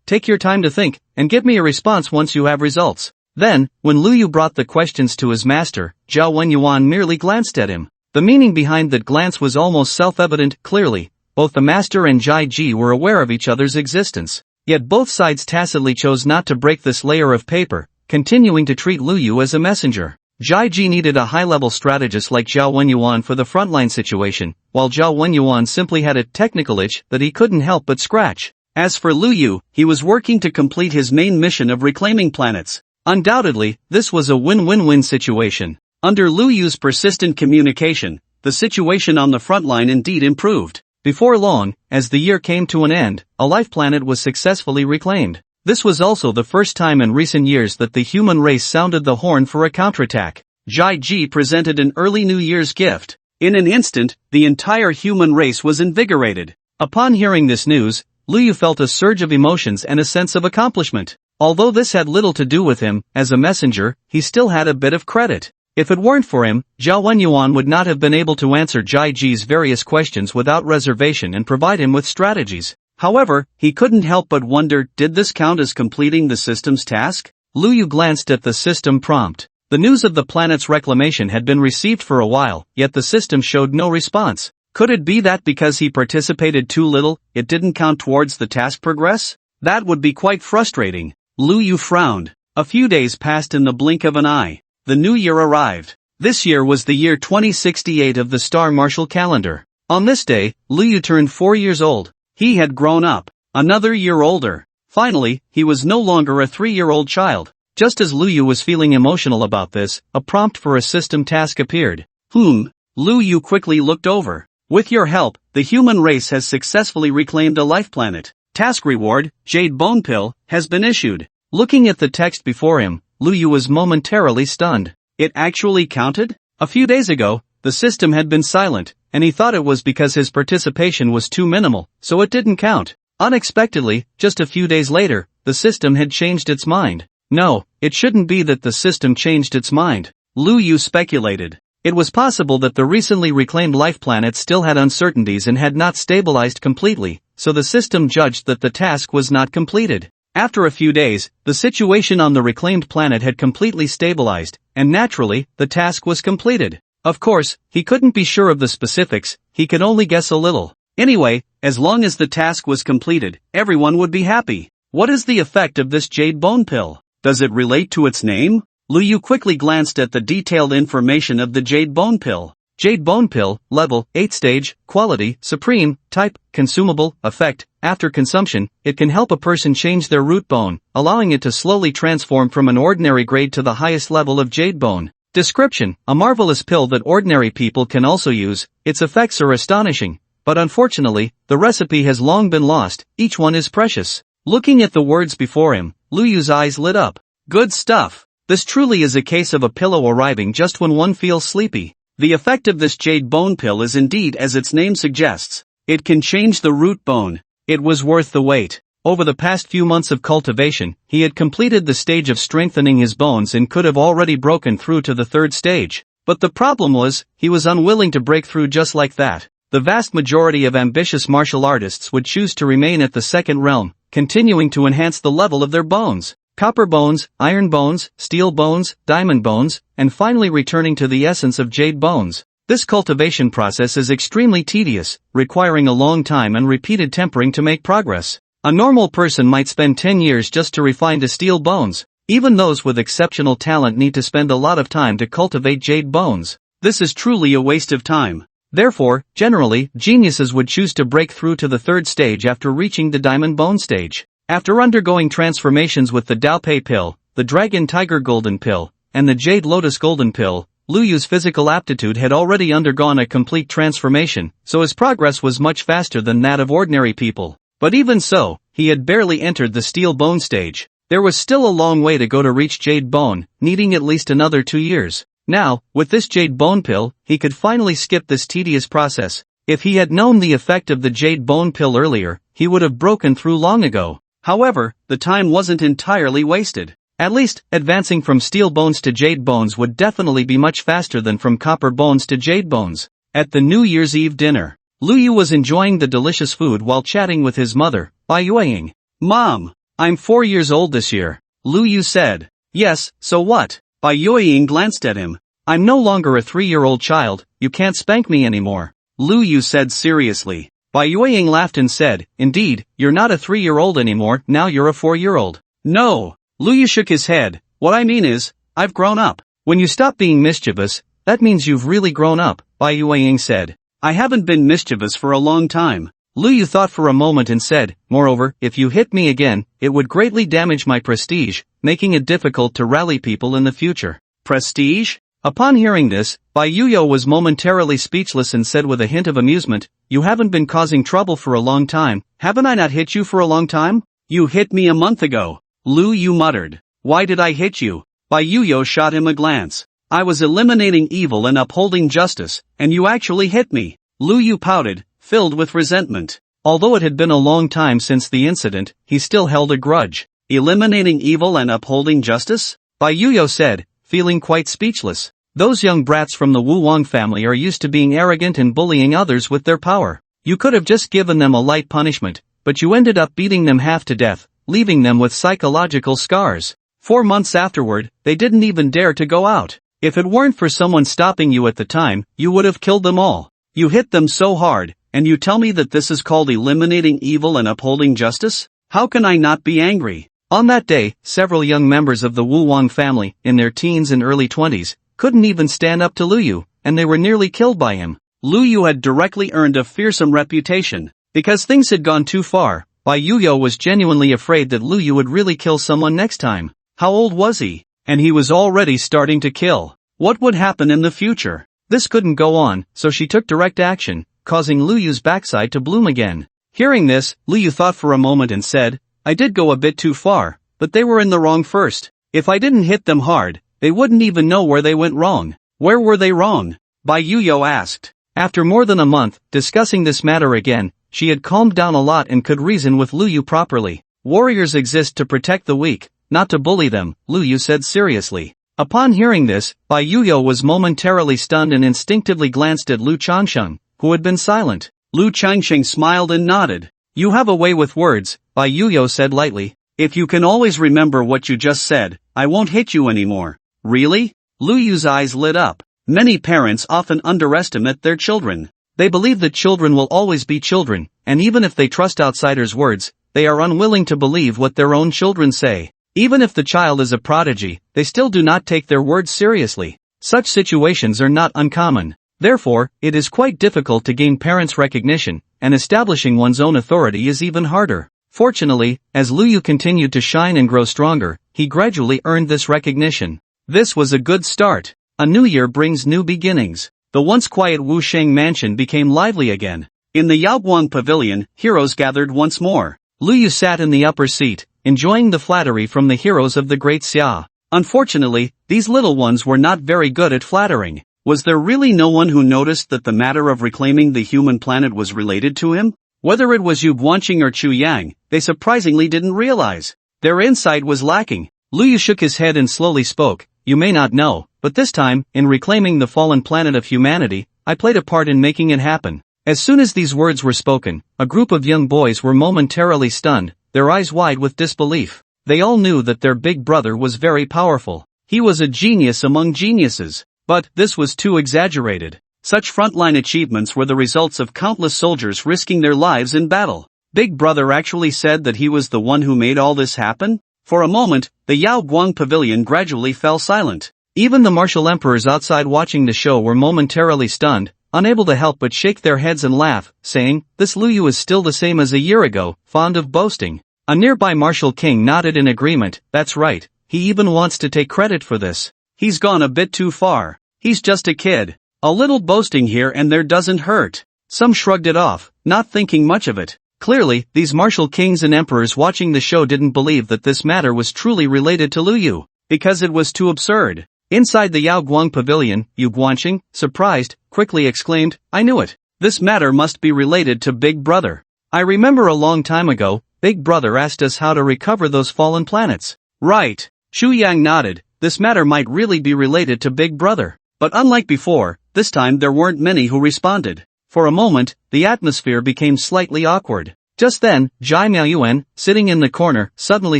take your time to think, and give me a response once you have results. Then, when Liu brought the questions to his master, Zhao Wenyuan merely glanced at him. The meaning behind that glance was almost self-evident. Clearly, both the master and Jai Ji were aware of each other's existence. Yet both sides tacitly chose not to break this layer of paper, continuing to treat Liu as a messenger. Jai Ji needed a high-level strategist like Zhao Wenyuan for the frontline situation, while Zhao Wenyuan simply had a technical itch that he couldn't help but scratch. As for Liu, he was working to complete his main mission of reclaiming planets. Undoubtedly, this was a win-win-win situation. Under Liu's persistent communication, the situation on the frontline indeed improved. Before long, as the year came to an end, a life planet was successfully reclaimed. This was also the first time in recent years that the human race sounded the horn for a counterattack. Jai Ji presented an early New Year's gift. In an instant, the entire human race was invigorated. Upon hearing this news, Liu felt a surge of emotions and a sense of accomplishment. Although this had little to do with him, as a messenger, he still had a bit of credit. If it weren't for him, Zhao Wenyuan would not have been able to answer Jai Ji's various questions without reservation and provide him with strategies. However, he couldn't help but wonder, did this count as completing the system's task? Liu glanced at the system prompt. The news of the planet's reclamation had been received for a while, yet the system showed no response. Could it be that because he participated too little, it didn't count towards the task progress? That would be quite frustrating. Liu frowned. A few days passed in the blink of an eye. The new year arrived. This year was the year 2068 of the Star Martial calendar. On this day, Liu turned 4 years old. He had grown up. Another year older. Finally, he was no longer a 3-year-old child. Just as Liu was feeling emotional about this, a prompt for a system task appeared. Liu quickly looked over. With your help, the human race has successfully reclaimed a life planet. Task reward, Jade Bone Pill, has been issued. Looking at the text before him, Liu was momentarily stunned. It actually counted? A few days ago, the system had been silent, and he thought it was because his participation was too minimal, so it didn't count. Unexpectedly, just a few days later, the system had changed its mind. No, it shouldn't be that the system changed its mind. Liu speculated. It was possible that the recently reclaimed life planet still had uncertainties and had not stabilized completely, so the system judged that the task was not completed. After a few days, the situation on the reclaimed planet had completely stabilized, and naturally, the task was completed. Of course, he couldn't be sure of the specifics, he could only guess a little. Anyway, as long as the task was completed, everyone would be happy. What is the effect of this Jade Bone Pill? Does it relate to its name? Liu quickly glanced at the detailed information of the Jade Bone Pill. Jade Bone Pill, Level, 8 Stage, Quality, Supreme, Type, Consumable, Effect. After consumption, it can help a person change their root bone, allowing it to slowly transform from an ordinary grade to the highest level of jade bone. Description: a marvelous pill that ordinary people can also use. Its effects are astonishing, but unfortunately, the recipe has long been lost. Each one is precious. Looking at the words before him, Lu Yu's eyes lit up. Good stuff. This truly is a case of a pillow arriving just when one feels sleepy. The effect of this jade bone pill is indeed as its name suggests. It can change the root bone. It was worth the wait. Over the past few months of cultivation, he had completed the stage of strengthening his bones and could have already broken through to the third stage. But the problem was, he was unwilling to break through just like that. The vast majority of ambitious martial artists would choose to remain at the second realm, continuing to enhance the level of their bones. Copper bones, iron bones, steel bones, diamond bones, and finally returning to the essence of jade bones. This cultivation process is extremely tedious, requiring a long time and repeated tempering to make progress. A normal person might spend 10 years just to refine to steel bones. Even those with exceptional talent need to spend a lot of time to cultivate jade bones. This is truly a waste of time. Therefore, generally, geniuses would choose to break through to the third stage after reaching the diamond bone stage. After undergoing transformations with the Daopei pill, the Dragon Tiger Golden pill, and the Jade Lotus Golden pill, Lu Yu's physical aptitude had already undergone a complete transformation, so his progress was much faster than that of ordinary people. But even so, he had barely entered the steel bone stage. There was still a long way to go to reach jade bone, needing at least another 2 years. Now, with this jade bone pill, he could finally skip this tedious process. If he had known the effect of the jade bone pill earlier, he would have broken through long ago. However, the time wasn't entirely wasted. At least, advancing from steel bones to jade bones would definitely be much faster than from copper bones to jade bones. At the New Year's Eve dinner, Lu Yu was enjoying the delicious food while chatting with his mother, Bai Yueying. "Mom, I'm 4 years old this year," Lu Yu said. "Yes, so what?" Bai Yueying glanced at him. "I'm no longer a 3-year-old child, you can't spank me anymore," Lu Yu said seriously. Bai Yueying laughed and said, "Indeed, you're not a 3-year-old anymore, now you're a 4-year-old. "No," Lu Yu shook his head, "what I mean is, I've grown up." "When you stop being mischievous, that means you've really grown up," Bai Yueying said. "I haven't been mischievous for a long time." Lu Yu thought for a moment and said, "Moreover, if you hit me again, it would greatly damage my prestige, making it difficult to rally people in the future." "Prestige?" Upon hearing this, Bai Yuyo was momentarily speechless and said with a hint of amusement, "You haven't been causing trouble for a long time, haven't I not hit you for a long time?" "You hit me a month ago," Lu Yu muttered. "Why did I hit you?" Bai Yuyo shot him a glance. "I was eliminating evil and upholding justice, and you actually hit me." Lu Yu pouted, filled with resentment. Although it had been a long time since the incident, he still held a grudge. "Eliminating evil and upholding justice?" Bai Yuyo said, feeling quite speechless. Those young brats from the Wu Wang family are used to being arrogant and bullying others with their power. You could have just given them a light punishment, but you ended up beating them half to death, leaving them with psychological scars. 4 months afterward, they didn't even dare to go out. If it weren't for someone stopping you at the time, you would have killed them all. You hit them so hard, and you tell me that this is called eliminating evil and upholding justice? How can I not be angry? On that day, several young members of the Wu Wang family, in their teens and early 20s, couldn't even stand up to Lu Yu, and they were nearly killed by him. Lu Yu had directly earned a fearsome reputation. Because things had gone too far, Bai Yuyo was genuinely afraid that Lu Yu would really kill someone next time. How old was he? And he was already starting to kill. What would happen in the future? This couldn't go on, so she took direct action, causing Lu Yu's backside to bloom again. Hearing this, Lu Yu thought for a moment and said, "I did go a bit too far, but they were in the wrong first. If I didn't hit them hard, they wouldn't even know where they went wrong." "Where were they wrong?" Bai Yuyo asked. After more than a month, discussing this matter again, she had calmed down a lot and could reason with Lu Yu properly. "Warriors exist to protect the weak, not to bully them," Lu Yu said seriously. Upon hearing this, Bai Yuyo was momentarily stunned and instinctively glanced at Lu Changsheng, who had been silent. Lu Changsheng smiled and nodded. "You have a way with words," Bai Yuyo said lightly. "If you can always remember what you just said, I won't hit you anymore." "Really?" Lu Yu's eyes lit up. Many parents often underestimate their children. They believe that children will always be children, and even if they trust outsiders' words, they are unwilling to believe what their own children say. Even if the child is a prodigy, they still do not take their words seriously. Such situations are not uncommon. Therefore, it is quite difficult to gain parents' recognition, and establishing one's own authority is even harder. Fortunately, as Liu Yu continued to shine and grow stronger, he gradually earned this recognition. This was a good start. A new year brings new beginnings. The once quiet Wusheng mansion became lively again. In the Yaoguang pavilion, heroes gathered once more. Liu Yu sat in the upper seat, enjoying the flattery from the heroes of the Great Xia. Unfortunately, these little ones were not very good at flattering. Was there really no one who noticed that the matter of reclaiming the human planet was related to him? Whether it was Yu Guanqing or Chu Yang, they surprisingly didn't realize. Their insight was lacking. Liu Yu shook his head and slowly spoke. You may not know, but this time, in reclaiming the fallen planet of humanity, I played a part in making it happen. As soon as these words were spoken, a group of young boys were momentarily stunned, their eyes wide with disbelief. They all knew that their big brother was very powerful. He was a genius among geniuses. But this was too exaggerated. Such frontline achievements were the results of countless soldiers risking their lives in battle. Big Brother actually said that he was the one who made all this happen? For a moment, the Yao Guang pavilion gradually fell silent. Even the martial emperors outside watching the show were momentarily stunned, unable to help but shake their heads and laugh, saying, "This Liu Yu is still the same as a year ago, fond of boasting." A nearby martial king nodded in agreement. That's right, he even wants to take credit for this. He's gone a bit too far. He's just a kid. A little boasting here and there doesn't hurt. Some shrugged it off, not thinking much of it. Clearly, these martial kings and emperors watching the show didn't believe that this matter was truly related to Liu Yu, because it was too absurd. Inside the Yao Guang pavilion, Yu Guanqing, surprised, quickly exclaimed, "I knew it. This matter must be related to Big Brother. I remember a long time ago, Big Brother asked us how to recover those fallen planets." Right. Chu Yang nodded. This matter might really be related to Big Brother. But unlike before, this time there weren't many who responded. For a moment, the atmosphere became slightly awkward. Just then, Jai Miaoyuan, sitting in the corner, suddenly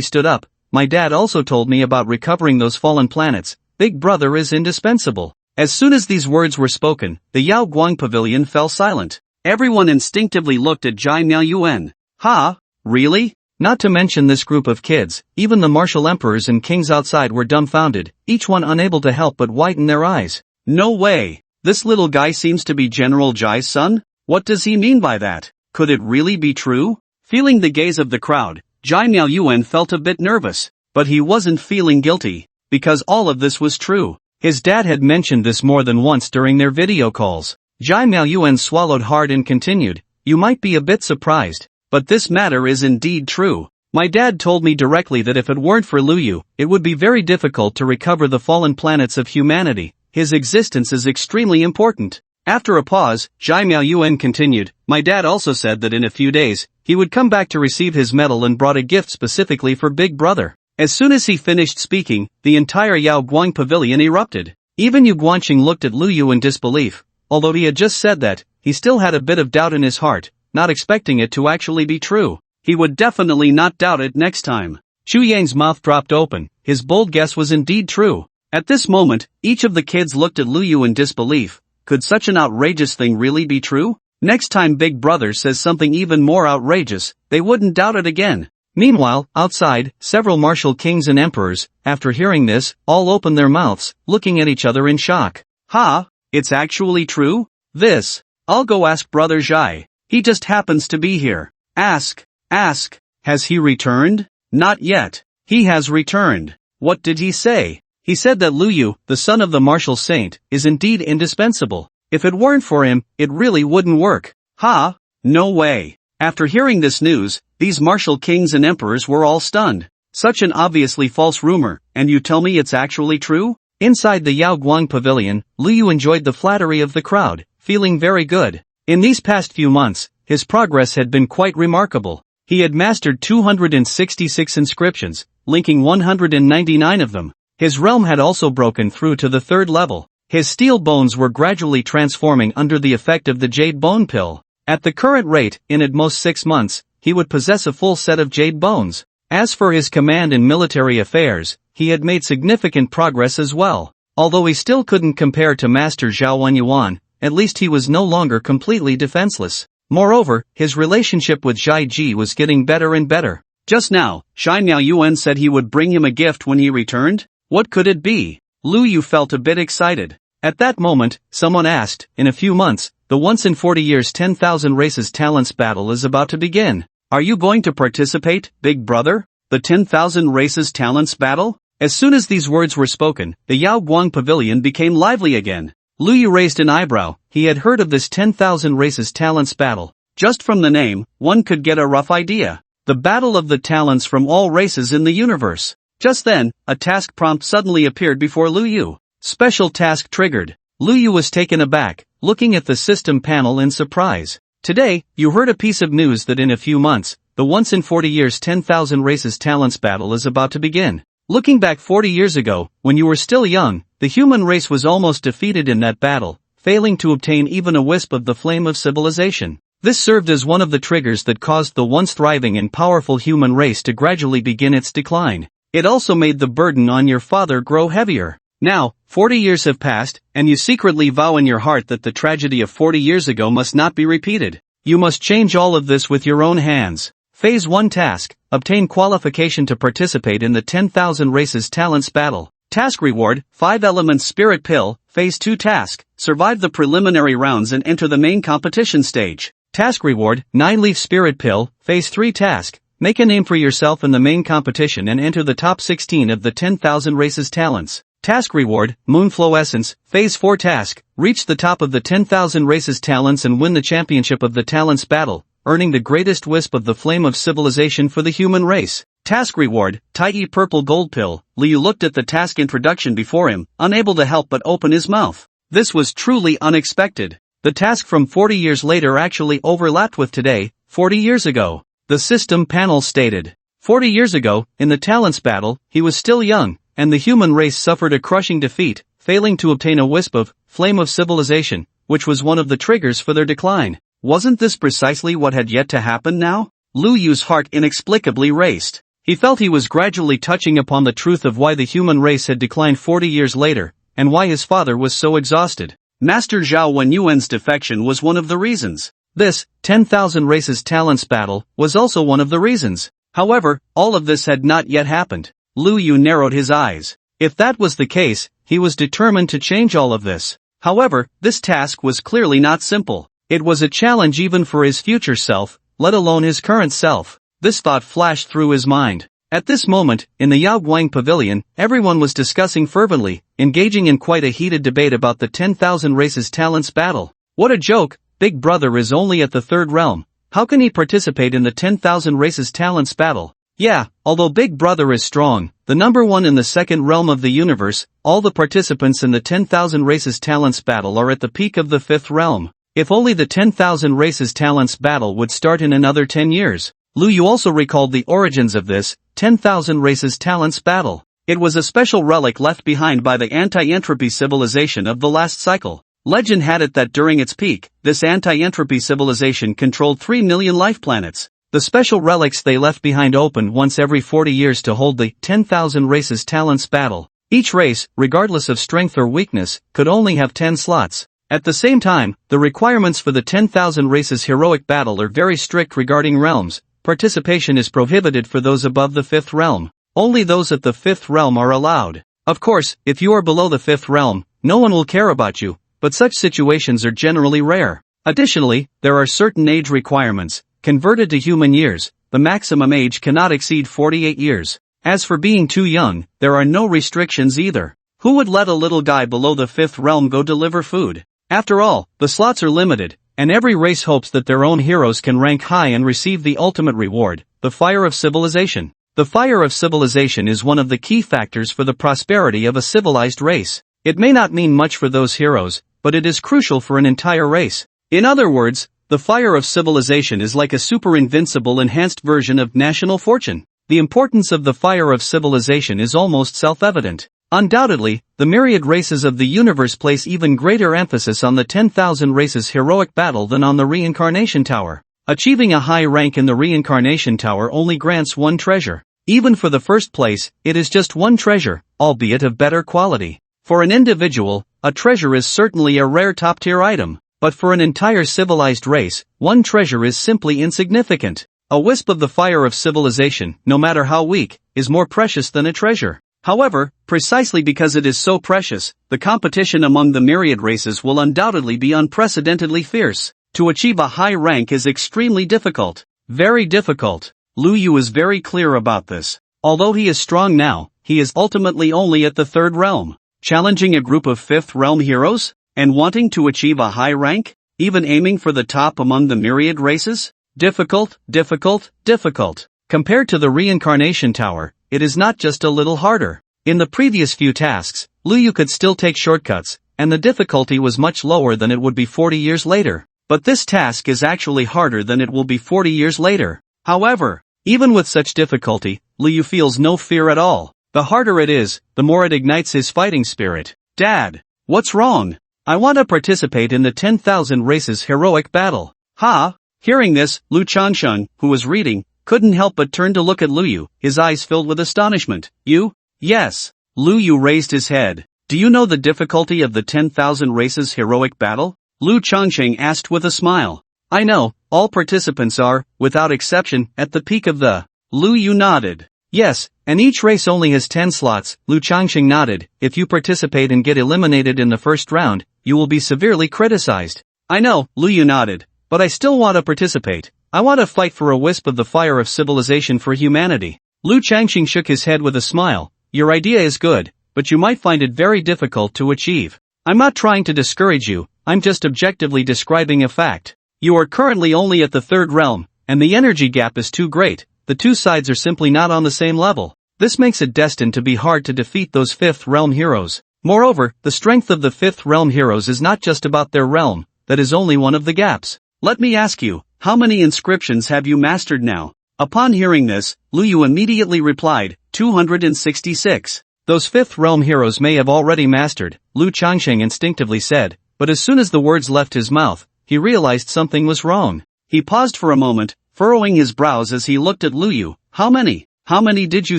stood up. My dad also told me about recovering those fallen planets. Big Brother is indispensable. As soon as these words were spoken, the Yao Guang pavilion fell silent. Everyone instinctively looked at Jai Miaoyuan. Ha? Really? Not to mention this group of kids, even the martial emperors and kings outside were dumbfounded, each one unable to help but widen their eyes. No way. This little guy seems to be General Jai's son? What does he mean by that? Could it really be true? Feeling the gaze of the crowd, Jai Miaoyuan felt a bit nervous, but he wasn't feeling guilty, because all of this was true. His dad had mentioned this more than once during their video calls. Jai Miaoyuan swallowed hard and continued, "You might be a bit surprised, but this matter is indeed true. My dad told me directly that if it weren't for Liu Yu, it would be very difficult to recover the fallen planets of humanity. His existence is extremely important." After a pause, Jai Miaoyuan continued, "My dad also said that in a few days, he would come back to receive his medal and brought a gift specifically for Big Brother." As soon as he finished speaking, the entire Yao Guang pavilion erupted. Even Yu Guanqing looked at Liu Yu in disbelief. Although he had just said that, he still had a bit of doubt in his heart, not expecting it to actually be true. He would definitely not doubt it next time. Chu Yang's mouth dropped open. His bold guess was indeed true. At this moment, each of the kids looked at Liu Yu in disbelief. Could such an outrageous thing really be true? Next time Big Brother says something even more outrageous, they wouldn't doubt it again. Meanwhile, outside, several martial kings and emperors, after hearing this, all opened their mouths, looking at each other in shock. Ha! It's actually true? This. I'll go ask Brother Jai. He just happens to be here. Ask. Has he returned? Not yet. He has returned. What did he say? He said that Liu Yu, the son of the martial saint, is indeed indispensable. If it weren't for him, it really wouldn't work. Ha? No way. After hearing this news, these martial kings and emperors were all stunned. Such an obviously false rumor, and you tell me it's actually true? Inside the Yao Guang pavilion, Liu Yu enjoyed the flattery of the crowd, feeling very good. In these past few months, his progress had been quite remarkable. He had mastered 266 inscriptions, linking 199 of them. His realm had also broken through to the 3rd level. His steel bones were gradually transforming under the effect of the jade bone pill. At the current rate, in at most 6 months, he would possess a full set of jade bones. As for his command in military affairs, he had made significant progress as well. Although he still couldn't compare to Master Zhao Wenyuan, at least he was no longer completely defenseless. Moreover, his relationship with Zhai Ji was getting better and better. Just now, Zhai Miaoyuan said he would bring him a gift when he returned? What could it be? Liu Yu felt a bit excited. At that moment, someone asked, in a few months, the once in 40 years 10,000 races talents battle is about to begin. Are you going to participate, big brother? The 10,000 races talents battle? As soon as these words were spoken, the Yao Guang pavilion became lively again. Lu Yu raised an eyebrow. He had heard of this 10,000 races talents battle. Just from the name, one could get a rough idea. The battle of the talents from all races in the universe. Just then, a task prompt suddenly appeared before Lu Yu. Special task triggered. Lu Yu was taken aback, looking at the system panel in surprise. Today, you heard a piece of news that in a few months, the once in 40 years 10,000 races talents battle is about to begin. Looking back 40 years ago, when you were still young, the human race was almost defeated in that battle, failing to obtain even a wisp of the flame of civilization. This served as one of the triggers that caused the once thriving and powerful human race to gradually begin its decline. It also made the burden on your father grow heavier. Now, 40 years have passed, and you secretly vow in your heart that the tragedy of 40 years ago must not be repeated. You must change all of this with your own hands. Phase 1 task, obtain qualification to participate in the 10,000 races talents battle. Task reward, 5 elements spirit pill. Phase 2 task, survive the preliminary rounds and enter the main competition stage. Task reward, 9-leaf spirit pill. Phase 3 task, make a name for yourself in the main competition and enter the top 16 of the 10,000 races talents. Task reward, Moonflow Essence. Phase 4 task, reach the top of the 10,000 races talents and win the championship of the talents battle, earning the greatest wisp of the flame of civilization for the human race. Task reward, Taiyi Purple Gold Pill. Liu looked at the task introduction before him, unable to help but open his mouth. This was truly unexpected. The task from 40 years later actually overlapped with today, 40 years ago. The system panel stated. 40 years ago, in the talents battle, he was still young, and the human race suffered a crushing defeat, failing to obtain a wisp of flame of civilization, which was one of the triggers for their decline. Wasn't this precisely what had yet to happen now? Lu Yu's heart inexplicably raced. He felt he was gradually touching upon the truth of why the human race had declined 40 years later, and why his father was so exhausted. Master Zhao Wenyuan's defection was one of the reasons. This 10,000 races talents battle was also one of the reasons. However, all of this had not yet happened. Lu Yu narrowed his eyes. If that was the case, he was determined to change all of this. However, this task was clearly not simple. It was a challenge even for his future self, let alone his current self. This thought flashed through his mind. At this moment, in the Yao Guang pavilion, everyone was discussing fervently, engaging in quite a heated debate about the 10,000 races talents battle. What a joke, Big Brother is only at the 3rd realm. How can he participate in the 10,000 races talents battle? Yeah, although Big Brother is strong, the number 1 in the 2nd realm of the universe, all the participants in the 10,000 races talents battle are at the peak of the 5th realm. If only the 10,000 races talents battle would start in another 10 years. Lu Yu also recalled the origins of this 10,000 races talents battle. It was a special relic left behind by the anti-entropy civilization of the last cycle. Legend had it that during its peak, this anti-entropy civilization controlled 3 million life planets. The special relics they left behind opened once every 40 years to hold the 10,000 races talents battle. Each race, regardless of strength or weakness, could only have 10 slots. At the same time, the requirements for the 10,000 races heroic battle are very strict regarding realms. Participation is prohibited for those above the 5th realm. Only those at the 5th realm are allowed. Of course, if you are below the 5th realm, no one will care about you, but such situations are generally rare. Additionally, there are certain age requirements. Converted to human years, the maximum age cannot exceed 48 years. As for being too young, there are no restrictions either. Who would let a little guy below the 5th realm go deliver food? After all, the slots are limited, and every race hopes that their own heroes can rank high and receive the ultimate reward, the fire of civilization. The fire of civilization is one of the key factors for the prosperity of a civilized race. It may not mean much for those heroes, but it is crucial for an entire race. In other words, the fire of civilization is like a super invincible enhanced version of national fortune. The importance of the fire of civilization is almost self-evident. Undoubtedly, the myriad races of the universe place even greater emphasis on the 10,000 races heroic battle than on the reincarnation tower. Achieving a high rank in the reincarnation tower only grants one treasure. Even for the first place, it is just one treasure, albeit of better quality. For an individual, a treasure is certainly a rare top-tier item, but for an entire civilized race, one treasure is simply insignificant. A wisp of the fire of civilization, no matter how weak, is more precious than a treasure. However, precisely because it is so precious, the competition among the myriad races will undoubtedly be unprecedentedly fierce. To achieve a high rank is extremely difficult. Very difficult. Lu Yu is very clear about this. Although he is strong now, he is ultimately only at the 3rd realm. Challenging a group of 5th realm heroes? And wanting to achieve a high rank? Even aiming for the top among the myriad races? Difficult, difficult, difficult. Compared to the reincarnation tower, it is not just a little harder. In the previous few tasks, Lu Yu could still take shortcuts, and the difficulty was much lower than it would be 40 years later. But this task is actually harder than it will be 40 years later. However, even with such difficulty, Lu Yu feels no fear at all. The harder it is, the more it ignites his fighting spirit. Dad, what's wrong? I want to participate in the 10,000 races heroic battle. Ha! Hearing this, Lu Changsheng, who was reading, couldn't help but turn to look at Lu Yu, his eyes filled with astonishment. You? Yes. Lu Yu raised his head. Do you know the difficulty of the 10,000 races heroic battle? Lu Changsheng asked with a smile. I know, all participants are, without exception, at the peak of the. Lu Yu nodded. Yes, and each race only has 10 slots. Lu Changsheng nodded. If you participate and get eliminated in the first round, you will be severely criticized. I know, Lu Yu nodded, but I still want to participate. I want to fight for a wisp of the fire of civilization for humanity. Lu Changsheng shook his head with a smile. Your idea is good, but you might find it very difficult to achieve. I'm not trying to discourage you, I'm just objectively describing a fact. You are currently only at the 3rd realm, and the energy gap is too great. The two sides are simply not on the same level. This makes it destined to be hard to defeat those 5th realm heroes. Moreover, the strength of the 5th realm heroes is not just about their realm, that is only one of the gaps. Let me ask you, how many inscriptions have you mastered now? Upon hearing this, Lu Yu immediately replied, 266. Those 5th realm heroes may have already mastered, Lu Changsheng instinctively said, but as soon as the words left his mouth, he realized something was wrong. He paused for a moment, furrowing his brows as he looked at Lu Yu. How many? How many did you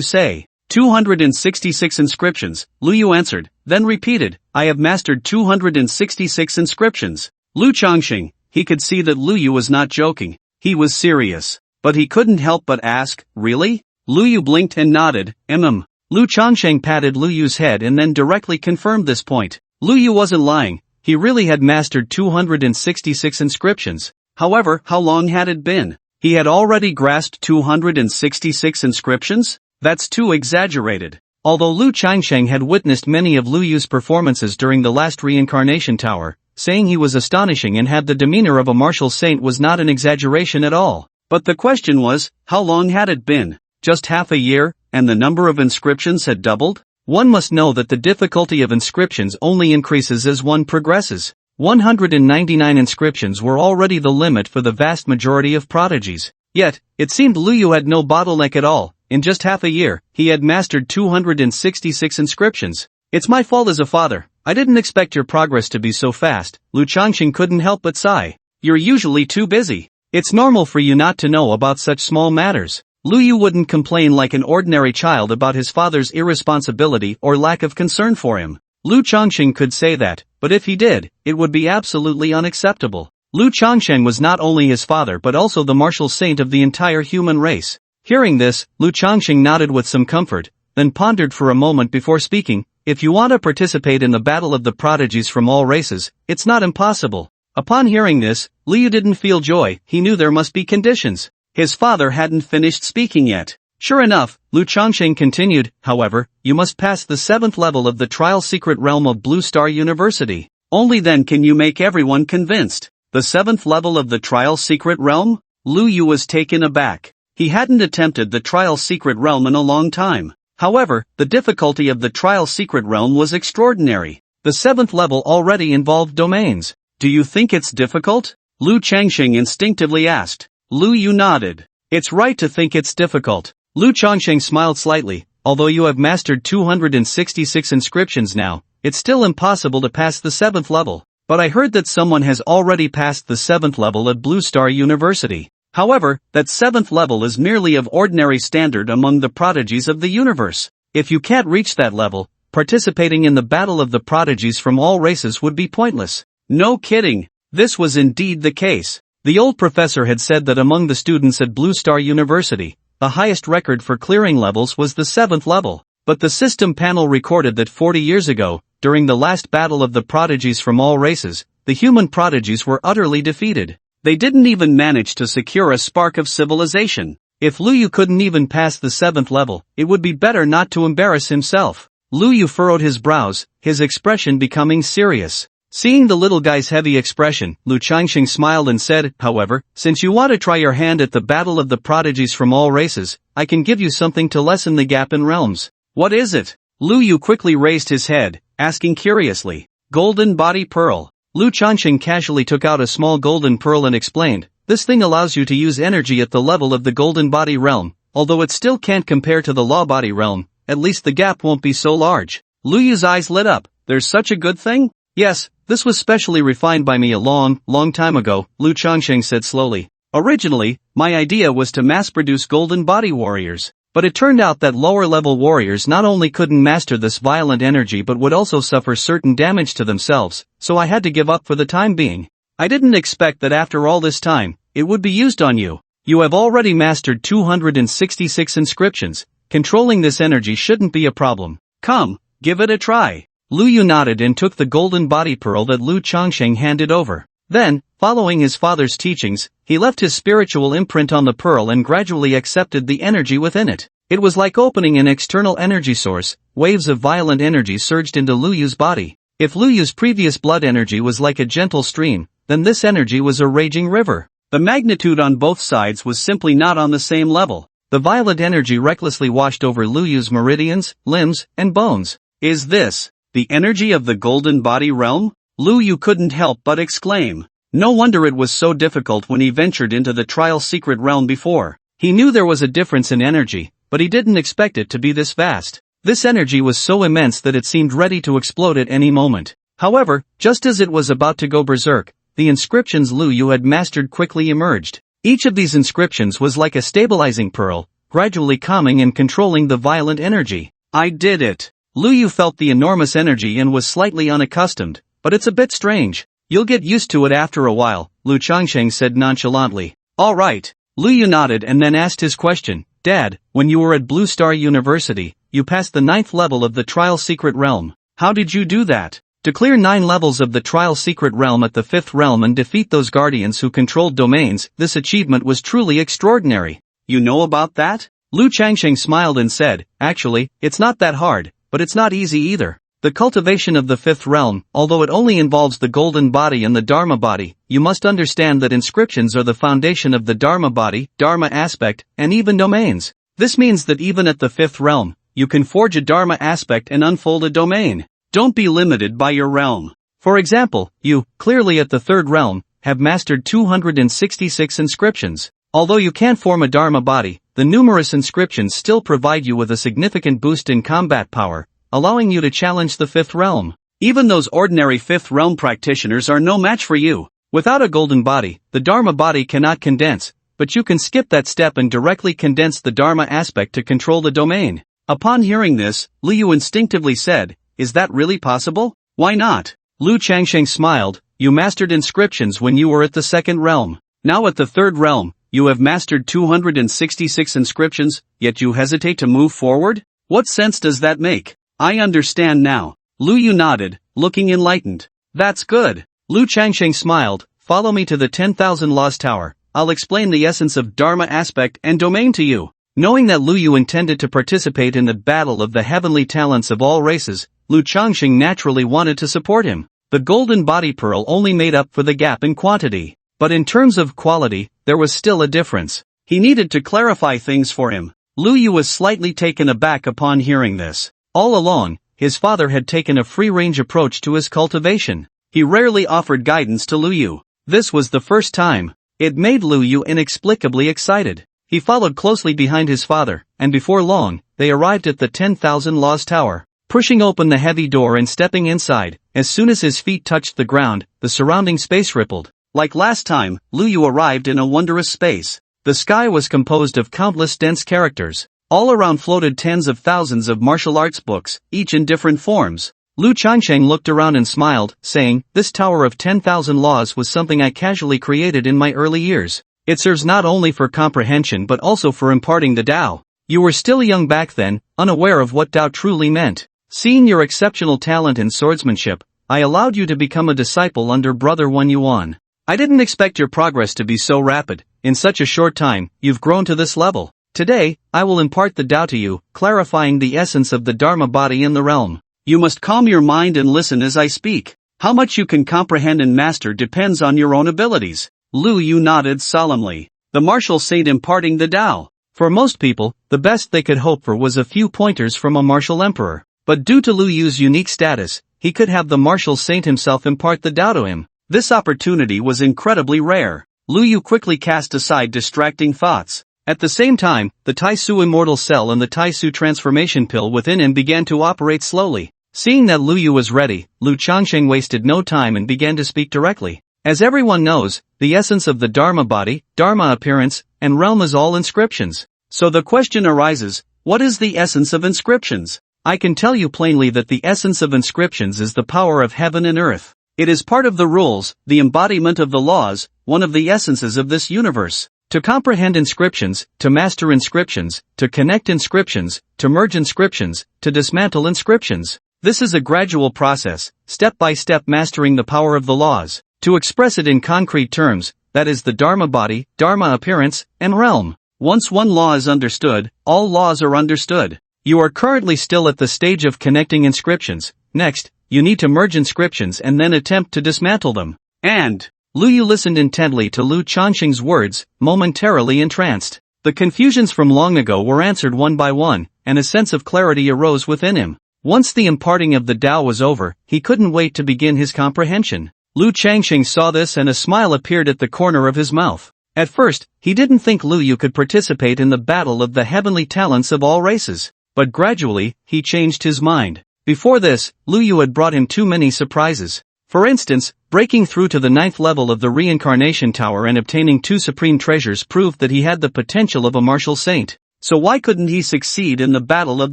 say? 266 inscriptions, Lu Yu answered, then repeated, I have mastered 266 inscriptions. Lu Changsheng, he could see that Lu Yu was not joking. He was serious. But he couldn't help but ask, really? Lu Yu blinked and nodded, Lu Changsheng patted Lu Yu's head and then directly confirmed this point. Lu Yu wasn't lying. He really had mastered 266 inscriptions. However, how long had it been? He had already grasped 266 inscriptions? That's too exaggerated. Although Lu Changsheng had witnessed many of Lu Yu's performances during the last reincarnation tower, saying he was astonishing and had the demeanor of a martial saint was not an exaggeration at all. But the question was, how long had it been? Just half a year, and the number of inscriptions had doubled? One must know that the difficulty of inscriptions only increases as one progresses. 199 inscriptions were already the limit for the vast majority of prodigies. Yet, it seemed Lu Yu had no bottleneck at all. In just half a year, he had mastered 266 inscriptions. It's my fault as a father. I didn't expect your progress to be so fast. Lu Changsheng couldn't help but sigh. You're usually too busy. It's normal for you not to know about such small matters. Lu Yu wouldn't complain like an ordinary child about his father's irresponsibility or lack of concern for him. Lu Changsheng could say that, but if he did, it would be absolutely unacceptable. Lu Changsheng was not only his father but also the martial saint of the entire human race. Hearing this, Lu Changsheng nodded with some comfort, then pondered for a moment before speaking. If you want to participate in the battle of the prodigies from all races, it's not impossible. Upon hearing this, Lu Yu didn't feel joy. He knew there must be conditions. His father hadn't finished speaking yet. Sure enough, Lu Changsheng continued, however, you must pass the 7th level of the trial secret realm of Blue Star University. Only then can you make everyone convinced. The 7th level of the trial secret realm? Lu Yu was taken aback. He hadn't attempted the trial secret realm in a long time. However, the difficulty of the trial secret realm was extraordinary. The 7th level already involved domains. Do you think it's difficult? Lu Changsheng instinctively asked. Lu Yu nodded. It's right to think it's difficult. Lu Changsheng smiled slightly. Although you have mastered 266 inscriptions now, it's still impossible to pass the 7th level. But I heard that someone has already passed the 7th level at Blue Star University. However, that 7th level is merely of ordinary standard among the prodigies of the universe. If you can't reach that level, participating in the battle of the prodigies from all races would be pointless. No kidding. This was indeed the case. The old professor had said that among the students at Blue Star University, the highest record for clearing levels was the 7th level. But the system panel recorded that 40 years ago, during the last battle of the prodigies from all races, the human prodigies were utterly defeated. They didn't even manage to secure a spark of civilization. If Lu Yu couldn't even pass the 7th level, it would be better not to embarrass himself. Lu Yu furrowed his brows, his expression becoming serious. Seeing the little guy's heavy expression, Lu Changxing smiled and said, however, since you want to try your hand at the battle of the prodigies from all races, I can give you something to lessen the gap in realms. What is it? Lu Yu quickly raised his head, asking curiously. Golden Body Pearl. Lu Changxing casually took out a small golden pearl and explained, this thing allows you to use energy at the level of the golden body realm, although it still can't compare to the law body realm, at least the gap won't be so large. Lu Yu's eyes lit up. There's such a good thing? Yes, this was specially refined by me a long time ago, Lu Changxing said slowly. Originally, my idea was to mass-produce golden body warriors, but it turned out that lower-level warriors not only couldn't master this violent energy but would also suffer certain damage to themselves, so I had to give up for the time being. I didn't expect that after all this time, it would be used on you. You have already mastered 266 inscriptions. Controlling this energy shouldn't be a problem. Come, give it a try. Lu Yu nodded and took the golden body pearl that Lu Changxing handed over. Then, following his father's teachings, he left his spiritual imprint on the pearl and gradually accepted the energy within it. It was like opening an external energy source. Waves of violent energy surged into Lu Yu's body. If Lu Yu's previous blood energy was like a gentle stream, then this energy was a raging river. The magnitude on both sides was simply not on the same level. The violent energy recklessly washed over Lu Yu's meridians, limbs, and bones. Is this the energy of the golden body realm? Lu Yu couldn't help but exclaim. No wonder it was so difficult when he ventured into the trial secret realm before. He knew there was a difference in energy, but he didn't expect it to be this vast. This energy was so immense that it seemed ready to explode at any moment. However, just as it was about to go berserk, the inscriptions Lu Yu had mastered quickly emerged. Each of these inscriptions was like a stabilizing pearl, gradually calming and controlling the violent energy. I did it. Lu Yu felt the enormous energy and was slightly unaccustomed, but it's a bit strange. You'll get used to it after a while, Lu Changxing said nonchalantly. All right. Lu Yu nodded and then asked his question. Dad, when you were at Blue Star University, you passed the 9th level of the trial secret realm. How did you do that? To clear 9 levels of the trial secret realm at the 5th realm and defeat those guardians who controlled domains, this achievement was truly extraordinary. You know about that? Lu Changxing smiled and said, actually, it's not that hard, but it's not easy either. The cultivation of the 5th realm, although it only involves the golden body and the Dharma body, you must understand that inscriptions are the foundation of the Dharma body, Dharma aspect, and even domains. This means that even at the 5th realm, you can forge a Dharma aspect and unfold a domain. Don't be limited by your realm. For example, you, clearly at the 3rd realm, have mastered 266 inscriptions. Although you can't form a Dharma body, the numerous inscriptions still provide you with a significant boost in combat power, allowing you to challenge the 5th realm. Even those ordinary 5th realm practitioners are no match for you. Without a golden body, the Dharma body cannot condense, but you can skip that step and directly condense the Dharma aspect to control the domain. Upon hearing this, Lu Yu instinctively said, is that really possible? Why not? Lu Changxing smiled. You mastered inscriptions when you were at the 2nd realm. Now at the 3rd realm, you have mastered 266 inscriptions, yet you hesitate to move forward? What sense does that make? I understand now. Lu Yu nodded, looking enlightened. That's good. Lu Changxing smiled. Follow me to the 10,000 Laws Tower. I'll explain the essence of Dharma aspect and domain to you. Knowing that Lu Yu intended to participate in the battle of the heavenly talents of all races, Lu Changxing naturally wanted to support him. The golden body pearl only made up for the gap in quantity. But in terms of quality, there was still a difference. He needed to clarify things for him. Lu Yu was slightly taken aback upon hearing this. All along, his father had taken a free-range approach to his cultivation. He rarely offered guidance to Lu Yu. This was the first time. It made Lu Yu inexplicably excited. He followed closely behind his father, and before long, they arrived at the 10,000 Laws Tower. Pushing open the heavy door and stepping inside, as soon as his feet touched the ground, the surrounding space rippled. Like last time, Lu Yu arrived in a wondrous space. The sky was composed of countless dense characters. All around floated tens of thousands of martial arts books, each in different forms. Lu Changxing looked around and smiled, saying, this tower of 10,000 laws was something I casually created in my early years. It serves not only for comprehension but also for imparting the Tao. You were still young back then, unaware of what Tao truly meant. Seeing your exceptional talent in swordsmanship, I allowed you to become a disciple under Brother Wan Yuan. I didn't expect your progress to be so rapid. In such a short time, you've grown to this level. Today, I will impart the Tao to you, clarifying the essence of the Dharma body in the realm. You must calm your mind and listen as I speak. How much you can comprehend and master depends on your own abilities. Lu Yu nodded solemnly. The martial saint imparting the Tao. For most people, the best they could hope for was a few pointers from a martial emperor. But due to Lu Yu's unique status, he could have the martial saint himself impart the Tao to him. This opportunity was incredibly rare. Lu Yu quickly cast aside distracting thoughts. At the same time, the Tai Su immortal cell and the Tai Su transformation pill within him began to operate slowly. Seeing that Lu Yu was ready, Lu Changsheng wasted no time and began to speak directly. As everyone knows, the essence of the Dharma body, Dharma appearance, and realm is all inscriptions. So the question arises, what is the essence of inscriptions? I can tell you plainly that the essence of inscriptions is the power of heaven and earth. It is part of the rules, the embodiment of the laws, one of the essences of this universe. To comprehend inscriptions, to master inscriptions, to connect inscriptions, to merge inscriptions, to dismantle inscriptions. This is a gradual process, step by step mastering the power of the laws. To express it in concrete terms, that is the Dharma body, Dharma appearance, and realm. Once one law is understood, all laws are understood. You are currently still at the stage of connecting inscriptions. Next, you need to merge inscriptions and then attempt to dismantle them. And Lu Yu listened intently to Lu Changsheng's words, momentarily entranced. The confusions from long ago were answered one by one, and a sense of clarity arose within him. Once the imparting of the Tao was over, he couldn't wait to begin his comprehension. Lu Changsheng saw this and a smile appeared at the corner of his mouth. At first, he didn't think Lu Yu could participate in the battle of the heavenly talents of all races. But gradually, he changed his mind. Before this, Lu Yu had brought him too many surprises. For instance, breaking through to the 9th level of the reincarnation tower and obtaining 2 supreme treasures proved that he had the potential of a martial saint. So why couldn't he succeed in the battle of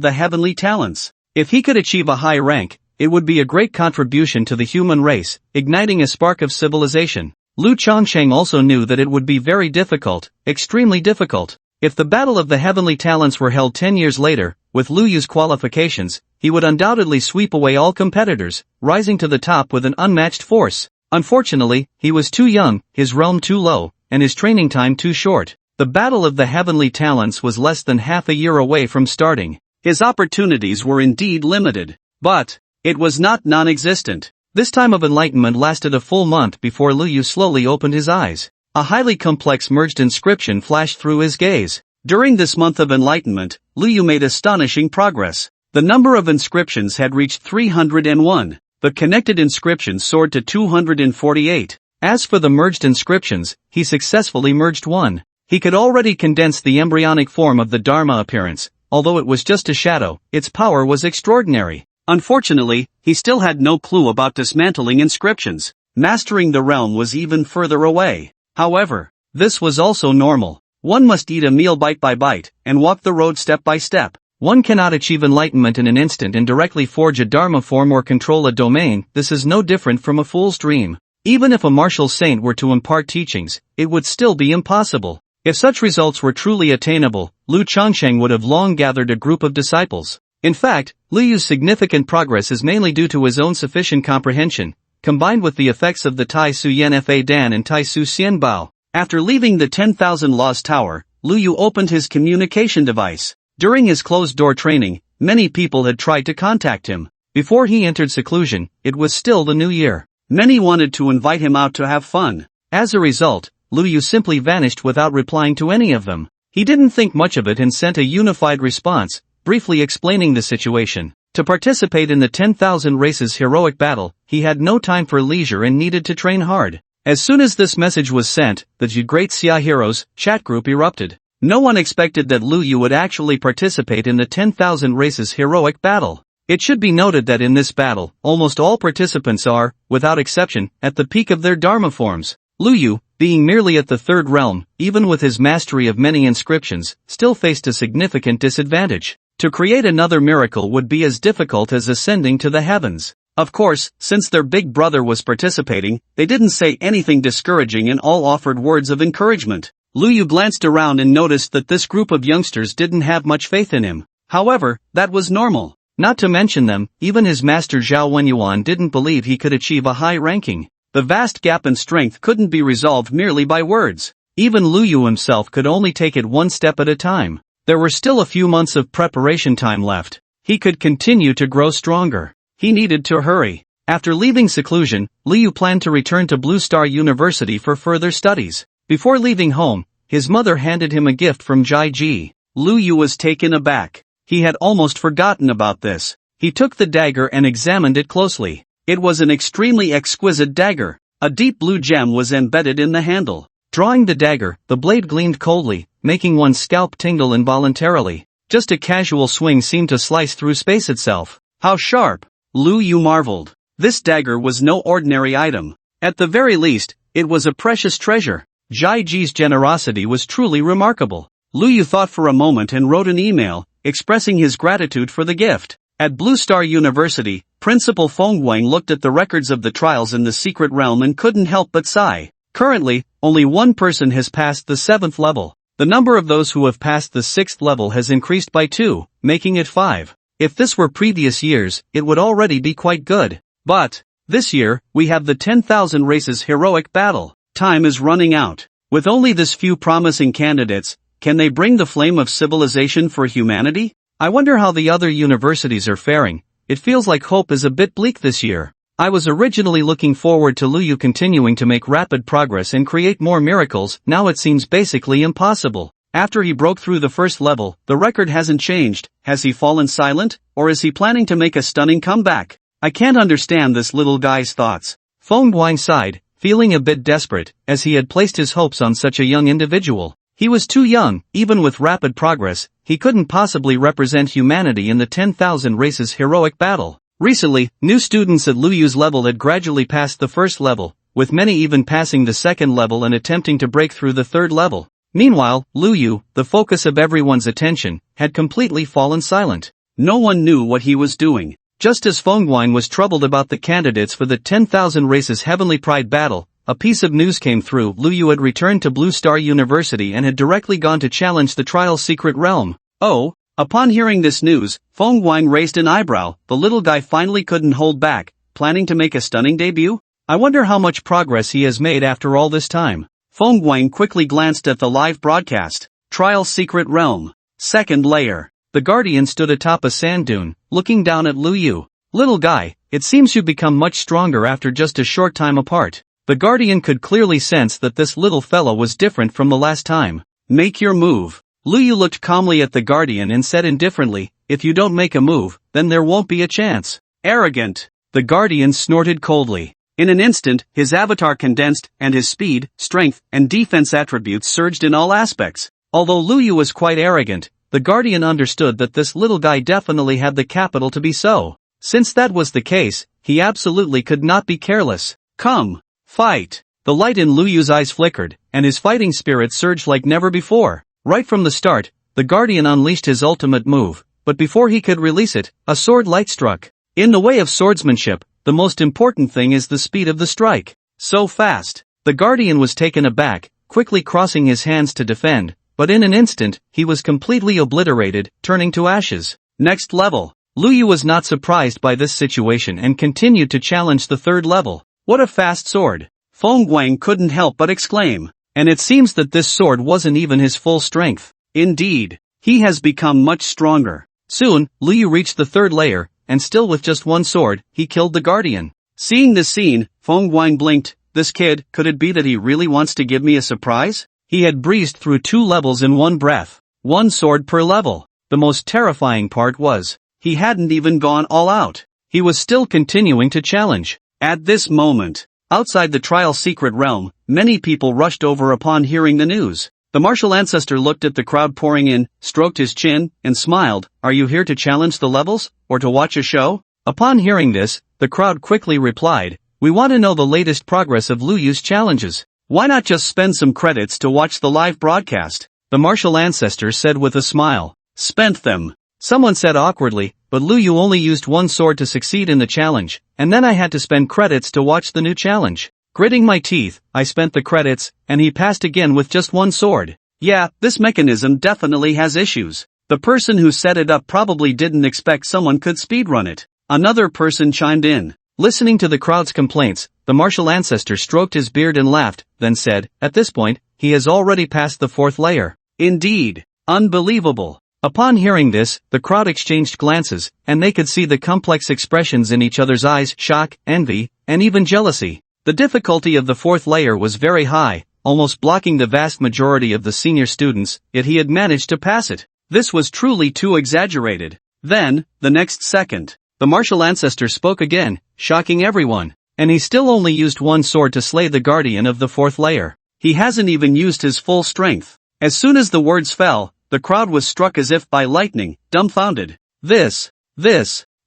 the heavenly talents? If he could achieve a high rank, it would be a great contribution to the human race, igniting a spark of civilization. Lu Changsheng also knew that it would be very difficult, extremely difficult. If the battle of the heavenly talents were held 10 years later, with Lu Yu's qualifications, he would undoubtedly sweep away all competitors, rising to the top with an unmatched force. Unfortunately, he was too young, his realm too low, and his training time too short. The battle of the heavenly talents was less than half a year away from starting. His opportunities were indeed limited. But it was not non-existent. This time of enlightenment lasted a full month before Lu Yu slowly opened his eyes. A highly complex merged inscription flashed through his gaze. During this month of enlightenment, Lu Yu made astonishing progress. The number of inscriptions had reached 301. The connected inscriptions soared to 248. As for the merged inscriptions, he successfully merged one. He could already condense the embryonic form of the Dharma appearance. Although it was just a shadow, its power was extraordinary. Unfortunately, he still had no clue about dismantling inscriptions. Mastering the realm was even further away. However, this was also normal. One must eat a meal bite by bite, and walk the road step by step. One cannot achieve enlightenment in an instant and directly forge a Dharma form or control a domain. This is no different from a fool's dream. Even if a martial saint were to impart teachings, it would still be impossible. If such results were truly attainable, Lu Changsheng would have long gathered a group of disciples. In fact, Lu Yu's significant progress is mainly due to his own sufficient comprehension, combined with the effects of the Tai Su Yen Fa Dan and Tai Su Xian Bao. After leaving the 10,000 Laws Tower, Lu Yu opened his communication device. During his closed-door training, many people had tried to contact him. Before he entered seclusion, it was still the new year. Many wanted to invite him out to have fun. As a result, Lu Yu simply vanished without replying to any of them. He didn't think much of it and sent a unified response, briefly explaining the situation. To participate in the 10,000 races heroic battle, he had no time for leisure and needed to train hard. As soon as this message was sent, the Great Xia Heroes chat group erupted. No one expected that Lu Yu would actually participate in the 10,000 races heroic battle. It should be noted that in this battle, almost all participants are, without exception, at the peak of their Dharma forms. Lu Yu, being merely at the 3rd realm, even with his mastery of many inscriptions, still faced a significant disadvantage. To create another miracle would be as difficult as ascending to the heavens. Of course, since their big brother was participating, they didn't say anything discouraging and all offered words of encouragement. Lu Yu glanced around and noticed that this group of youngsters didn't have much faith in him. However, that was normal. Not to mention them, even his master Zhao Wenyuan didn't believe he could achieve a high ranking. The vast gap in strength couldn't be resolved merely by words. Even Lu Yu himself could only take it one step at a time. There were still a few months of preparation time left. He could continue to grow stronger. He needed to hurry. After leaving seclusion, Lu Yu planned to return to Blue Star University for further studies. Before leaving home, his mother handed him a gift from Jai Ji. Lu Yu was taken aback. He had almost forgotten about this. He took the dagger and examined it closely. It was an extremely exquisite dagger. A deep blue gem was embedded in the handle. Drawing the dagger, the blade gleamed coldly, making one's scalp tingle involuntarily. Just a casual swing seemed to slice through space itself. How sharp! Lu Yu marveled. This dagger was no ordinary item. At the very least, it was a precious treasure. Jai Ji's generosity was truly remarkable. Lu Yu thought for a moment and wrote an email, expressing his gratitude for the gift. At Blue Star University, Principal Feng Wang looked at the records of the trials in the secret realm and couldn't help but sigh. Currently, only one person has passed the 7th level. The number of those who have passed the 6th level has increased by 2, making it 5. If this were previous years, it would already be quite good. But, this year, we have the 10,000 races heroic battle. Time is running out. With only this few promising candidates, can they bring the flame of civilization for humanity? I wonder how the other universities are faring. It feels like hope is a bit bleak this year. I was originally looking forward to Lu Yu continuing to make rapid progress and create more miracles, now it seems basically impossible. After he broke through the first level, the record hasn't changed. Has he fallen silent, or is he planning to make a stunning comeback? I can't understand this little guy's thoughts. Feng Guang sighed, feeling a bit desperate, as he had placed his hopes on such a young individual. He was too young, even with rapid progress, he couldn't possibly represent humanity in the 10,000 races heroic battle. Recently, new students at Lu Yu's level had gradually passed the first level, with many even passing the second level and attempting to break through the third level. Meanwhile, Lu Yu, the focus of everyone's attention, had completely fallen silent. No one knew what he was doing. Just as Feng Guang was troubled about the candidates for the 10,000 races Heavenly Pride battle, a piece of news came through. Lu Yu had returned to Blue Star University and had directly gone to challenge the trial's secret realm. Oh! Upon hearing this news, Feng Guang raised an eyebrow. The little guy finally couldn't hold back, planning to make a stunning debut? I wonder how much progress he has made after all this time. Feng Guang quickly glanced at the live broadcast. Trial Secret Realm. Second layer. The Guardian stood atop a sand dune, looking down at Lu Yu. Little guy, it seems you've become much stronger after just a short time apart. The Guardian could clearly sense that this little fellow was different from the last time. Make your move. Lu Yu looked calmly at the Guardian and said indifferently, if you don't make a move, then there won't be a chance. Arrogant. The Guardian snorted coldly. In an instant, his avatar condensed, and his speed, strength, and defense attributes surged in all aspects. Although Lu Yu was quite arrogant, the Guardian understood that this little guy definitely had the capital to be so. Since that was the case, he absolutely could not be careless. Come. Fight. The light in Lu Yu's eyes flickered, and his fighting spirit surged like never before. Right from the start, the Guardian unleashed his ultimate move, but before he could release it, a sword light struck. In the way of swordsmanship, the most important thing is the speed of the strike. So fast. The Guardian was taken aback, quickly crossing his hands to defend, but in an instant, he was completely obliterated, turning to ashes. Next level. Lu Yu was not surprised by this situation and continued to challenge the third level. What a fast sword. Feng Guang couldn't help but exclaim. And it seems that this sword wasn't even his full strength. Indeed, he has become much stronger. Soon, Lu Yu reached the third layer, and still with just one sword, he killed the Guardian. Seeing this scene, Feng Guang blinked. This kid, could it be that he really wants to give me a surprise? He had breezed through 2 levels in one breath. 1 sword per level. The most terrifying part was, he hadn't even gone all out. He was still continuing to challenge. At this moment, outside the trial secret realm, many people rushed over upon hearing the news. The martial ancestor looked at the crowd pouring in, stroked his chin, and smiled. Are you here to challenge the levels, or to watch a show? Upon hearing this, the crowd quickly replied, we want to know the latest progress of Lu Yu's challenges. Why not just spend some credits to watch the live broadcast? The martial ancestor said with a smile. Spent them. Someone said awkwardly, but Lu Yu only used 1 sword to succeed in the challenge, and then I had to spend credits to watch the new challenge. Gritting my teeth, I spent the credits, and he passed again with just one sword. Yeah, this mechanism definitely has issues. The person who set it up probably didn't expect someone could speedrun it. Another person chimed in. Listening to the crowd's complaints, the martial ancestor stroked his beard and laughed, then said, at this point, he has already passed the 4th layer. Indeed. Unbelievable. Upon hearing this, the crowd exchanged glances, and they could see the complex expressions in each other's eyes: shock, envy, and even jealousy. The difficulty of the 4th layer was very high, almost blocking the vast majority of the senior students, yet he had managed to pass it. This was truly too exaggerated. Then, the next second, the martial ancestor spoke again, shocking everyone. And he still only used one sword to slay the guardian of the 4th layer. He hasn't even used his full strength. As soon as the words fell, the crowd was struck as if by lightning, dumbfounded. This,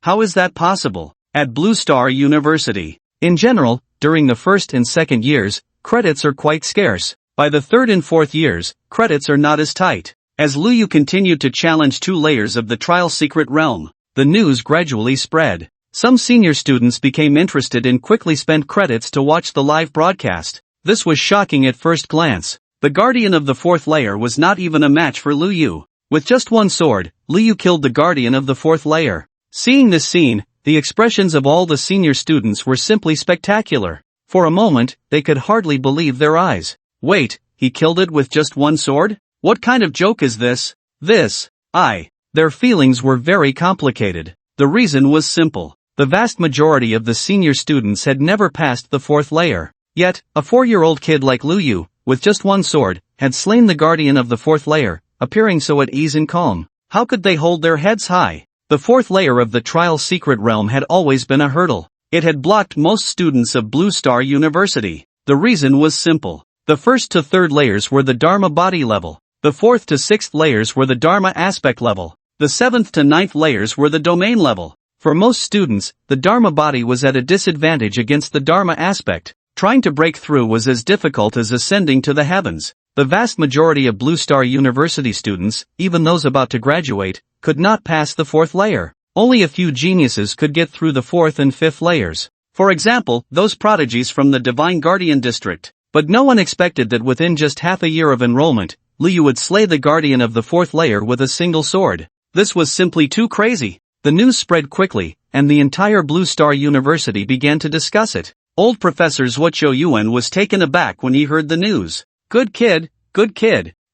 how is that possible? At Blue Star University. In general, during the 1st and 2nd years, credits are quite scarce. By the 3rd and 4th years, credits are not as tight. As Lu Yu continued to challenge 2 layers of the trial secret realm, the news gradually spread. Some senior students became interested and quickly spent credits to watch the live broadcast. This was shocking at first glance. The guardian of the 4th layer was not even a match for Lu Yu. With just one sword, Lu Yu killed the guardian of the 4th layer. Seeing this scene, the expressions of all the senior students were simply spectacular. For a moment, they could hardly believe their eyes. Wait, he killed it with just one sword? What kind of joke is this? Their feelings were very complicated. The reason was simple. The vast majority of the senior students had never passed the 4th layer. Yet, a 4-year-old kid like Lu Yu, with just one sword, had slain the guardian of the 4th layer, appearing so at ease and calm. How could they hold their heads high? The 4th layer of the trial secret realm had always been a hurdle. It had blocked most students of Blue Star University. The reason was simple. The 1st to 3rd layers were the Dharma body level. The 4th to 6th layers were the Dharma aspect level. The 7th to 9th layers were the domain level. For most students, the Dharma body was at a disadvantage against the Dharma aspect. Trying to break through was as difficult as ascending to the heavens. The vast majority of Blue Star University students, even those about to graduate, could not pass the 4th layer. Only a few geniuses could get through the 4th and 5th layers. For example, those prodigies from the Divine Guardian District. But no one expected that within just half a year of enrollment, Lu Yu would slay the guardian of the 4th layer with a single sword. This was simply too crazy. The news spread quickly, and the entire Blue Star University began to discuss it. Old Professor Zhuo Yuan was taken aback when he heard the news. Good kid.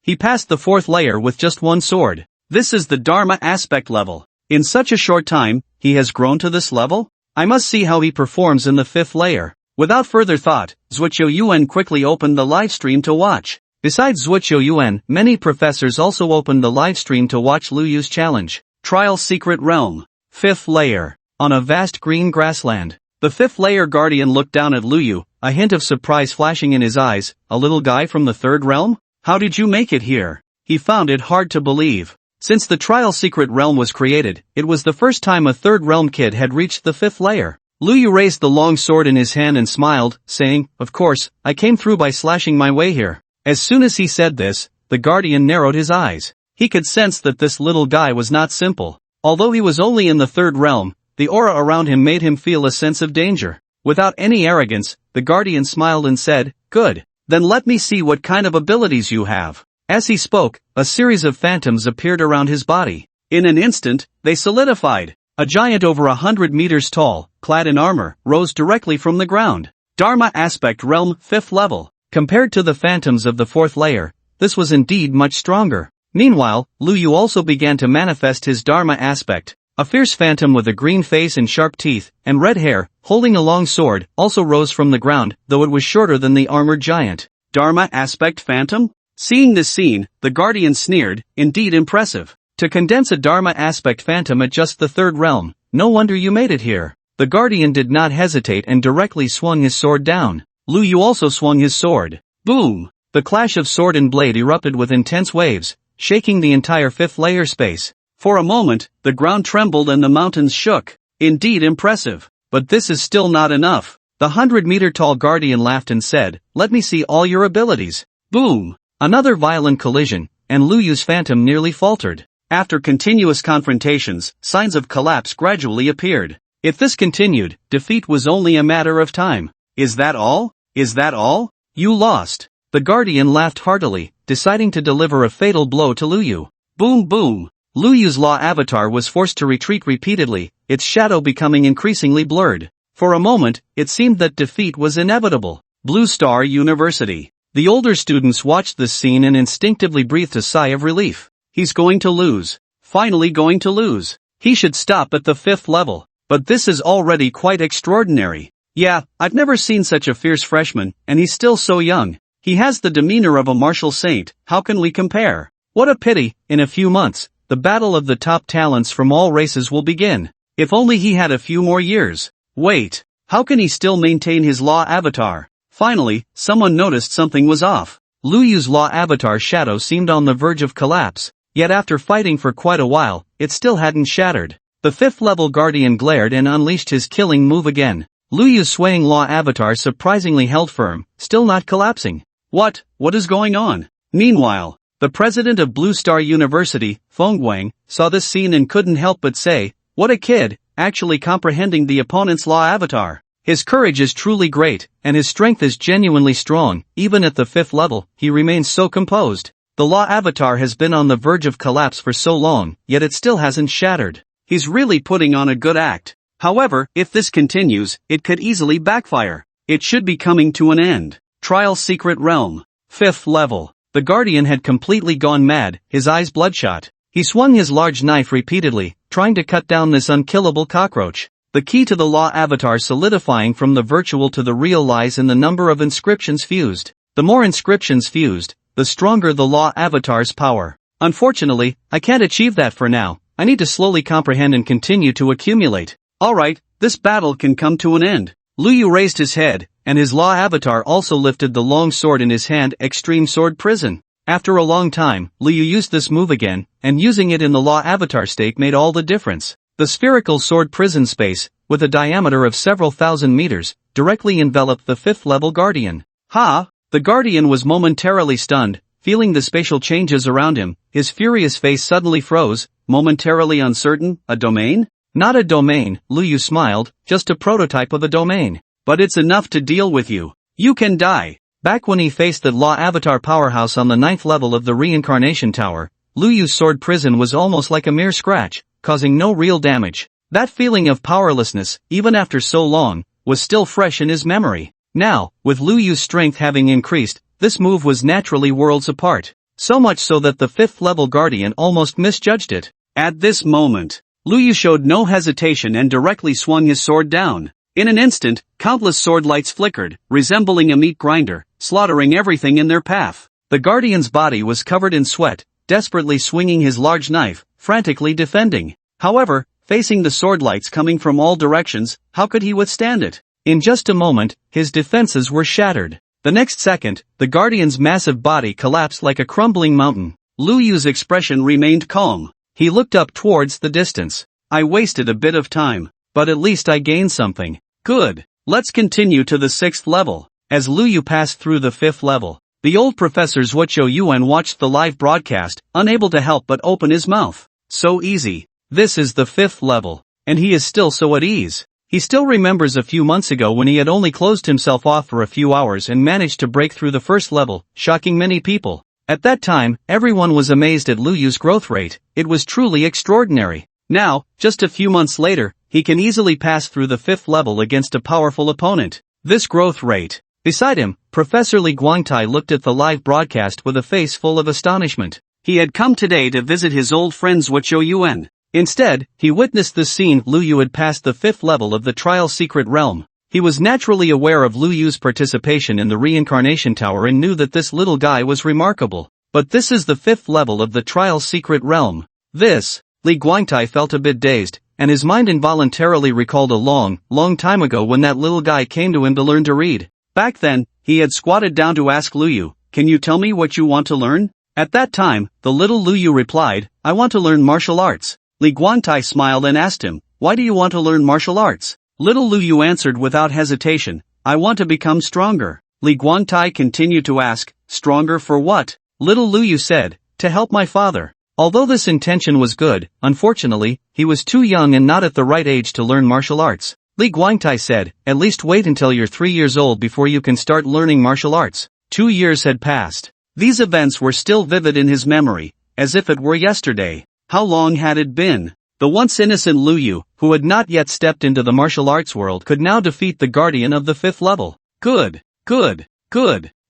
He passed the 4th layer with just one sword. This is the Dharma aspect level. In such a short time, he has grown to this level? I must see how he performs in the 5th layer. Without further thought, Zhuo Yuan quickly opened the live stream to watch. Besides Zhuo Yuan, many professors also opened the live stream to watch Lu Yu's challenge. Trial Secret Realm. 5th layer. On a vast green grassland. The 5th layer guardian looked down at Lu Yu, a hint of surprise flashing in his eyes. A little guy from the 3rd realm? How did you make it here? He found it hard to believe. Since the Trial Secret Realm was created, it was the first time a 3rd realm kid had reached the 5th layer. Lu Yu raised the long sword in his hand and smiled, saying, "Of course, I came through by slashing my way here." As soon as he said this, the guardian narrowed his eyes. He could sense that this little guy was not simple. Although he was only in the 3rd realm, the aura around him made him feel a sense of danger. Without any arrogance, the guardian smiled and said, "Good. Then let me see what kind of abilities you have." As he spoke, a series of phantoms appeared around his body. In an instant, they solidified. A giant over 100 meters tall, clad in armor, rose directly from the ground. Dharma Aspect Realm, 5th level. Compared to the phantoms of the 4th layer, this was indeed much stronger. Meanwhile, Lu Yu also began to manifest his Dharma aspect. A fierce phantom with a green face and sharp teeth, and red hair, holding a long sword, also rose from the ground, though it was shorter than the armored giant. Dharma aspect phantom? Seeing this scene, the guardian sneered, "Indeed impressive. To condense a Dharma aspect phantom at just the 3rd realm, no wonder you made it here." The guardian did not hesitate and directly swung his sword down. Lu Yu also swung his sword. Boom! The clash of sword and blade erupted with intense waves, shaking the entire 5th layer space. For a moment, the ground trembled and the mountains shook. Indeed impressive. But this is still not enough. The 100-meter-tall guardian laughed and said, "Let me see all your abilities." Boom! Another violent collision, and Lu Yu's phantom nearly faltered. After continuous confrontations, signs of collapse gradually appeared. If this continued, defeat was only a matter of time. Is that all? Is that all? You lost. The guardian laughed heartily, deciding to deliver a fatal blow to Luyu. Boom boom. Luyu's law avatar was forced to retreat repeatedly, its shadow becoming increasingly blurred. For a moment, it seemed that defeat was inevitable. Blue Star University. The older students watched this scene and instinctively breathed a sigh of relief. He's going to lose. Finally going to lose. He should stop at the 5th level. But this is already quite extraordinary. Yeah, I've never seen such a fierce freshman, and he's still so young. He has the demeanor of a martial saint. How can we compare? What a pity. In a few months, the battle of the top talents from all races will begin. If only he had a few more years. Wait, how can he still maintain his law avatar? Finally, someone noticed something was off. Luyu's law avatar shadow seemed on the verge of collapse, yet after fighting for quite a while, it still hadn't shattered. The 5th level guardian glared and unleashed his killing move again. Luyu's swaying law avatar surprisingly held firm, still not collapsing. What is going on? Meanwhile, the president of Blue Star University, Fengguang, saw this scene and couldn't help but say, what a kid, actually comprehending the opponent's law avatar. His courage is truly great, and his strength is genuinely strong. Even at the 5th level, he remains so composed. The law avatar has been on the verge of collapse for so long, yet it still hasn't shattered. He's really putting on a good act. However, if this continues, it could easily backfire. It should be coming to an end. Trial Secret Realm. 5th level. The guardian had completely gone mad, his eyes bloodshot. He swung his large knife repeatedly, trying to cut down this unkillable cockroach. The key to the law avatar solidifying from the virtual to the real lies in the number of inscriptions fused. The more inscriptions fused, the stronger the law avatar's power. Unfortunately, I can't achieve that for now. I need to slowly comprehend and continue to accumulate. Alright, this battle can come to an end. Luyu raised his head, and his law avatar also lifted the long sword in his hand, Extreme Sword Prison. After a long time, Luyu used this move again, and using it in the law avatar state made all the difference. The spherical sword prison space, with a diameter of several thousand meters, directly enveloped the 5th level guardian. Ha! The guardian was momentarily stunned, feeling the spatial changes around him. His furious face suddenly froze, momentarily uncertain. A domain? Not a domain, Luyu smiled, just a prototype of a domain. But it's enough to deal with you. You can die. Back when he faced the law avatar powerhouse on the 9th level of the reincarnation tower, Luyu's sword prison was almost like a mere scratch, causing no real damage. That feeling of powerlessness, even after so long, was still fresh in his memory. Now, with Luyu's strength having increased, this move was naturally worlds apart. So much so that the 5th level guardian almost misjudged it. At this moment, Luyu showed no hesitation and directly swung his sword down. In an instant, countless sword lights flickered, resembling a meat grinder, slaughtering everything in their path. The guardian's body was covered in sweat, desperately swinging his large knife, frantically defending. However, facing the sword lights coming from all directions, how could he withstand it? In just a moment, his defenses were shattered. The next second, the guardian's massive body collapsed like a crumbling mountain. Luyu's expression remained calm. He looked up towards the distance. I wasted a bit of time, but at least I gained something. Good. Let's continue to the 6th level. As Luyu passed through the 5th level, the old professor's Zhuo Yuan watched the live broadcast, unable to help but open his mouth. So easy. This is the 5th level, and he is still so at ease. He still remembers a few months ago when he had only closed himself off for a few hours and managed to break through the 1st level, shocking many people. At that time, everyone was amazed at Luyu's growth rate. It was truly extraordinary. Now, just a few months later, he can easily pass through the 5th level against a powerful opponent. This growth rate. Beside him, Professor Li Guangtai looked at the live broadcast with a face full of astonishment. He had come today to visit his old friend Zhuo Yuan. Instead, he witnessed the scene. Luyu had passed the 5th level of the Trial Secret Realm. He was naturally aware of Luyu's participation in the reincarnation tower and knew that this little guy was remarkable. But this is the 5th level of the Trial Secret Realm. Li Guangtai felt a bit dazed, and his mind involuntarily recalled a long time ago when that little guy came to him to learn to read. Back then, he had squatted down to ask Luyu, "Can you tell me what you want to learn?" At that time, the little Luyu replied, "I want to learn martial arts." Li Guangtai smiled and asked him, "Why do you want to learn martial arts?" Little Luyu answered without hesitation, "I want to become stronger." Li Guangtai continued to ask, "Stronger for what?" Little Luyu said, "To help my father." Although this intention was good, unfortunately, he was too young and not at the right age to learn martial arts. Li Guangtai said, "At least wait until you're 3 years old before you can start learning martial arts." 2 years had passed. These events were still vivid in his memory, as if it were yesterday. How long had it been? The once innocent Lu Yu, who had not yet stepped into the martial arts world, could now defeat the guardian of the 5th level. Good.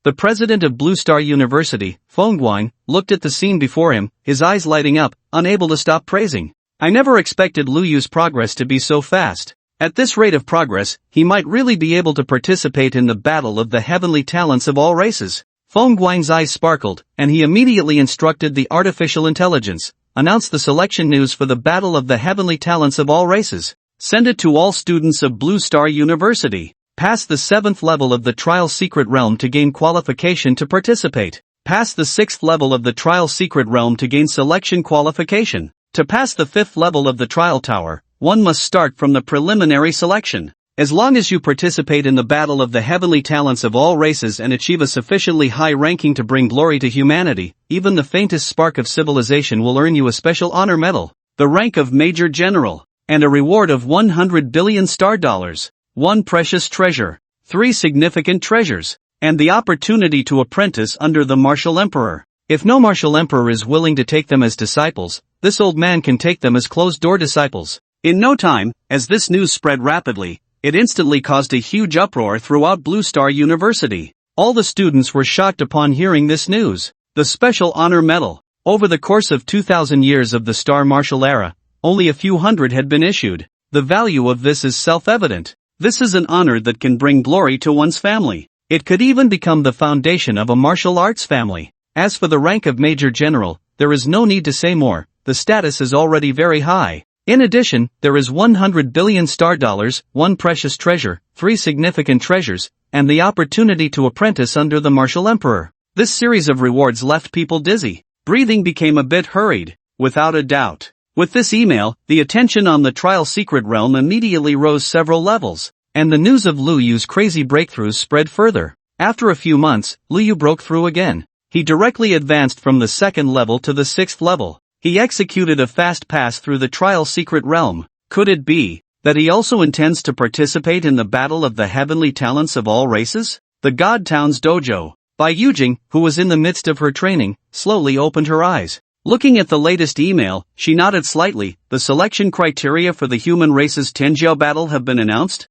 The president of Blue Star University, Feng Guang, looked at the scene before him, his eyes lighting up, unable to stop praising. I never expected Lu Yu's progress to be so fast. At this rate of progress, he might really be able to participate in the battle of the heavenly talents of all races. Feng Guang's eyes sparkled, and he immediately instructed the artificial intelligence, "Announce the selection news for the battle of the heavenly talents of all races. Send it to all students of Blue Star University. Pass the 7th level of the Trial Secret Realm to gain qualification to participate. Pass the 6th level of the Trial Secret Realm to gain selection qualification. To pass the 5th level of the Trial Tower, one must start from the preliminary selection. As long as you participate in the battle of the heavenly talents of all races and achieve a sufficiently high ranking to bring glory to humanity, even the faintest spark of civilization will earn you a special honor medal, the rank of Major General, and a reward of 100 billion star dollars, 1 precious treasure, 3 significant treasures, and the opportunity to apprentice under the martial emperor. If no martial emperor is willing to take them as disciples, this old man can take them as closed-door disciples." In no time, as this news spread rapidly, it instantly caused a huge uproar throughout Blue Star University. All the students were shocked upon hearing this news. The Special Honor Medal. Over the course of 2,000 years of the Star Martial Era, only a few hundred had been issued. The value of this is self-evident. This is an honor that can bring glory to one's family. It could even become the foundation of a martial arts family. As for the rank of Major General, there is no need to say more, the status is already very high. In addition, there is 100 billion star dollars, 1 precious treasure, 3 significant treasures, and the opportunity to apprentice under the martial emperor. This series of rewards left people dizzy. Breathing became a bit hurried, without a doubt. With this email, the attention on the Trial Secret Realm immediately rose several levels, and the news of Lu Yu's crazy breakthroughs spread further. After a few months, Lu Yu broke through again. He directly advanced from the 2nd level to the 6th level. He executed a fast pass through the Trial Secret Realm. Could it be that he also intends to participate in the battle of the heavenly talents of all races? The God Town's dojo. Bai Yujing, who was in the midst of her training, slowly opened her eyes. Looking at the latest email, she nodded slightly. The selection criteria for the human race's Tenjiao battle have been announced?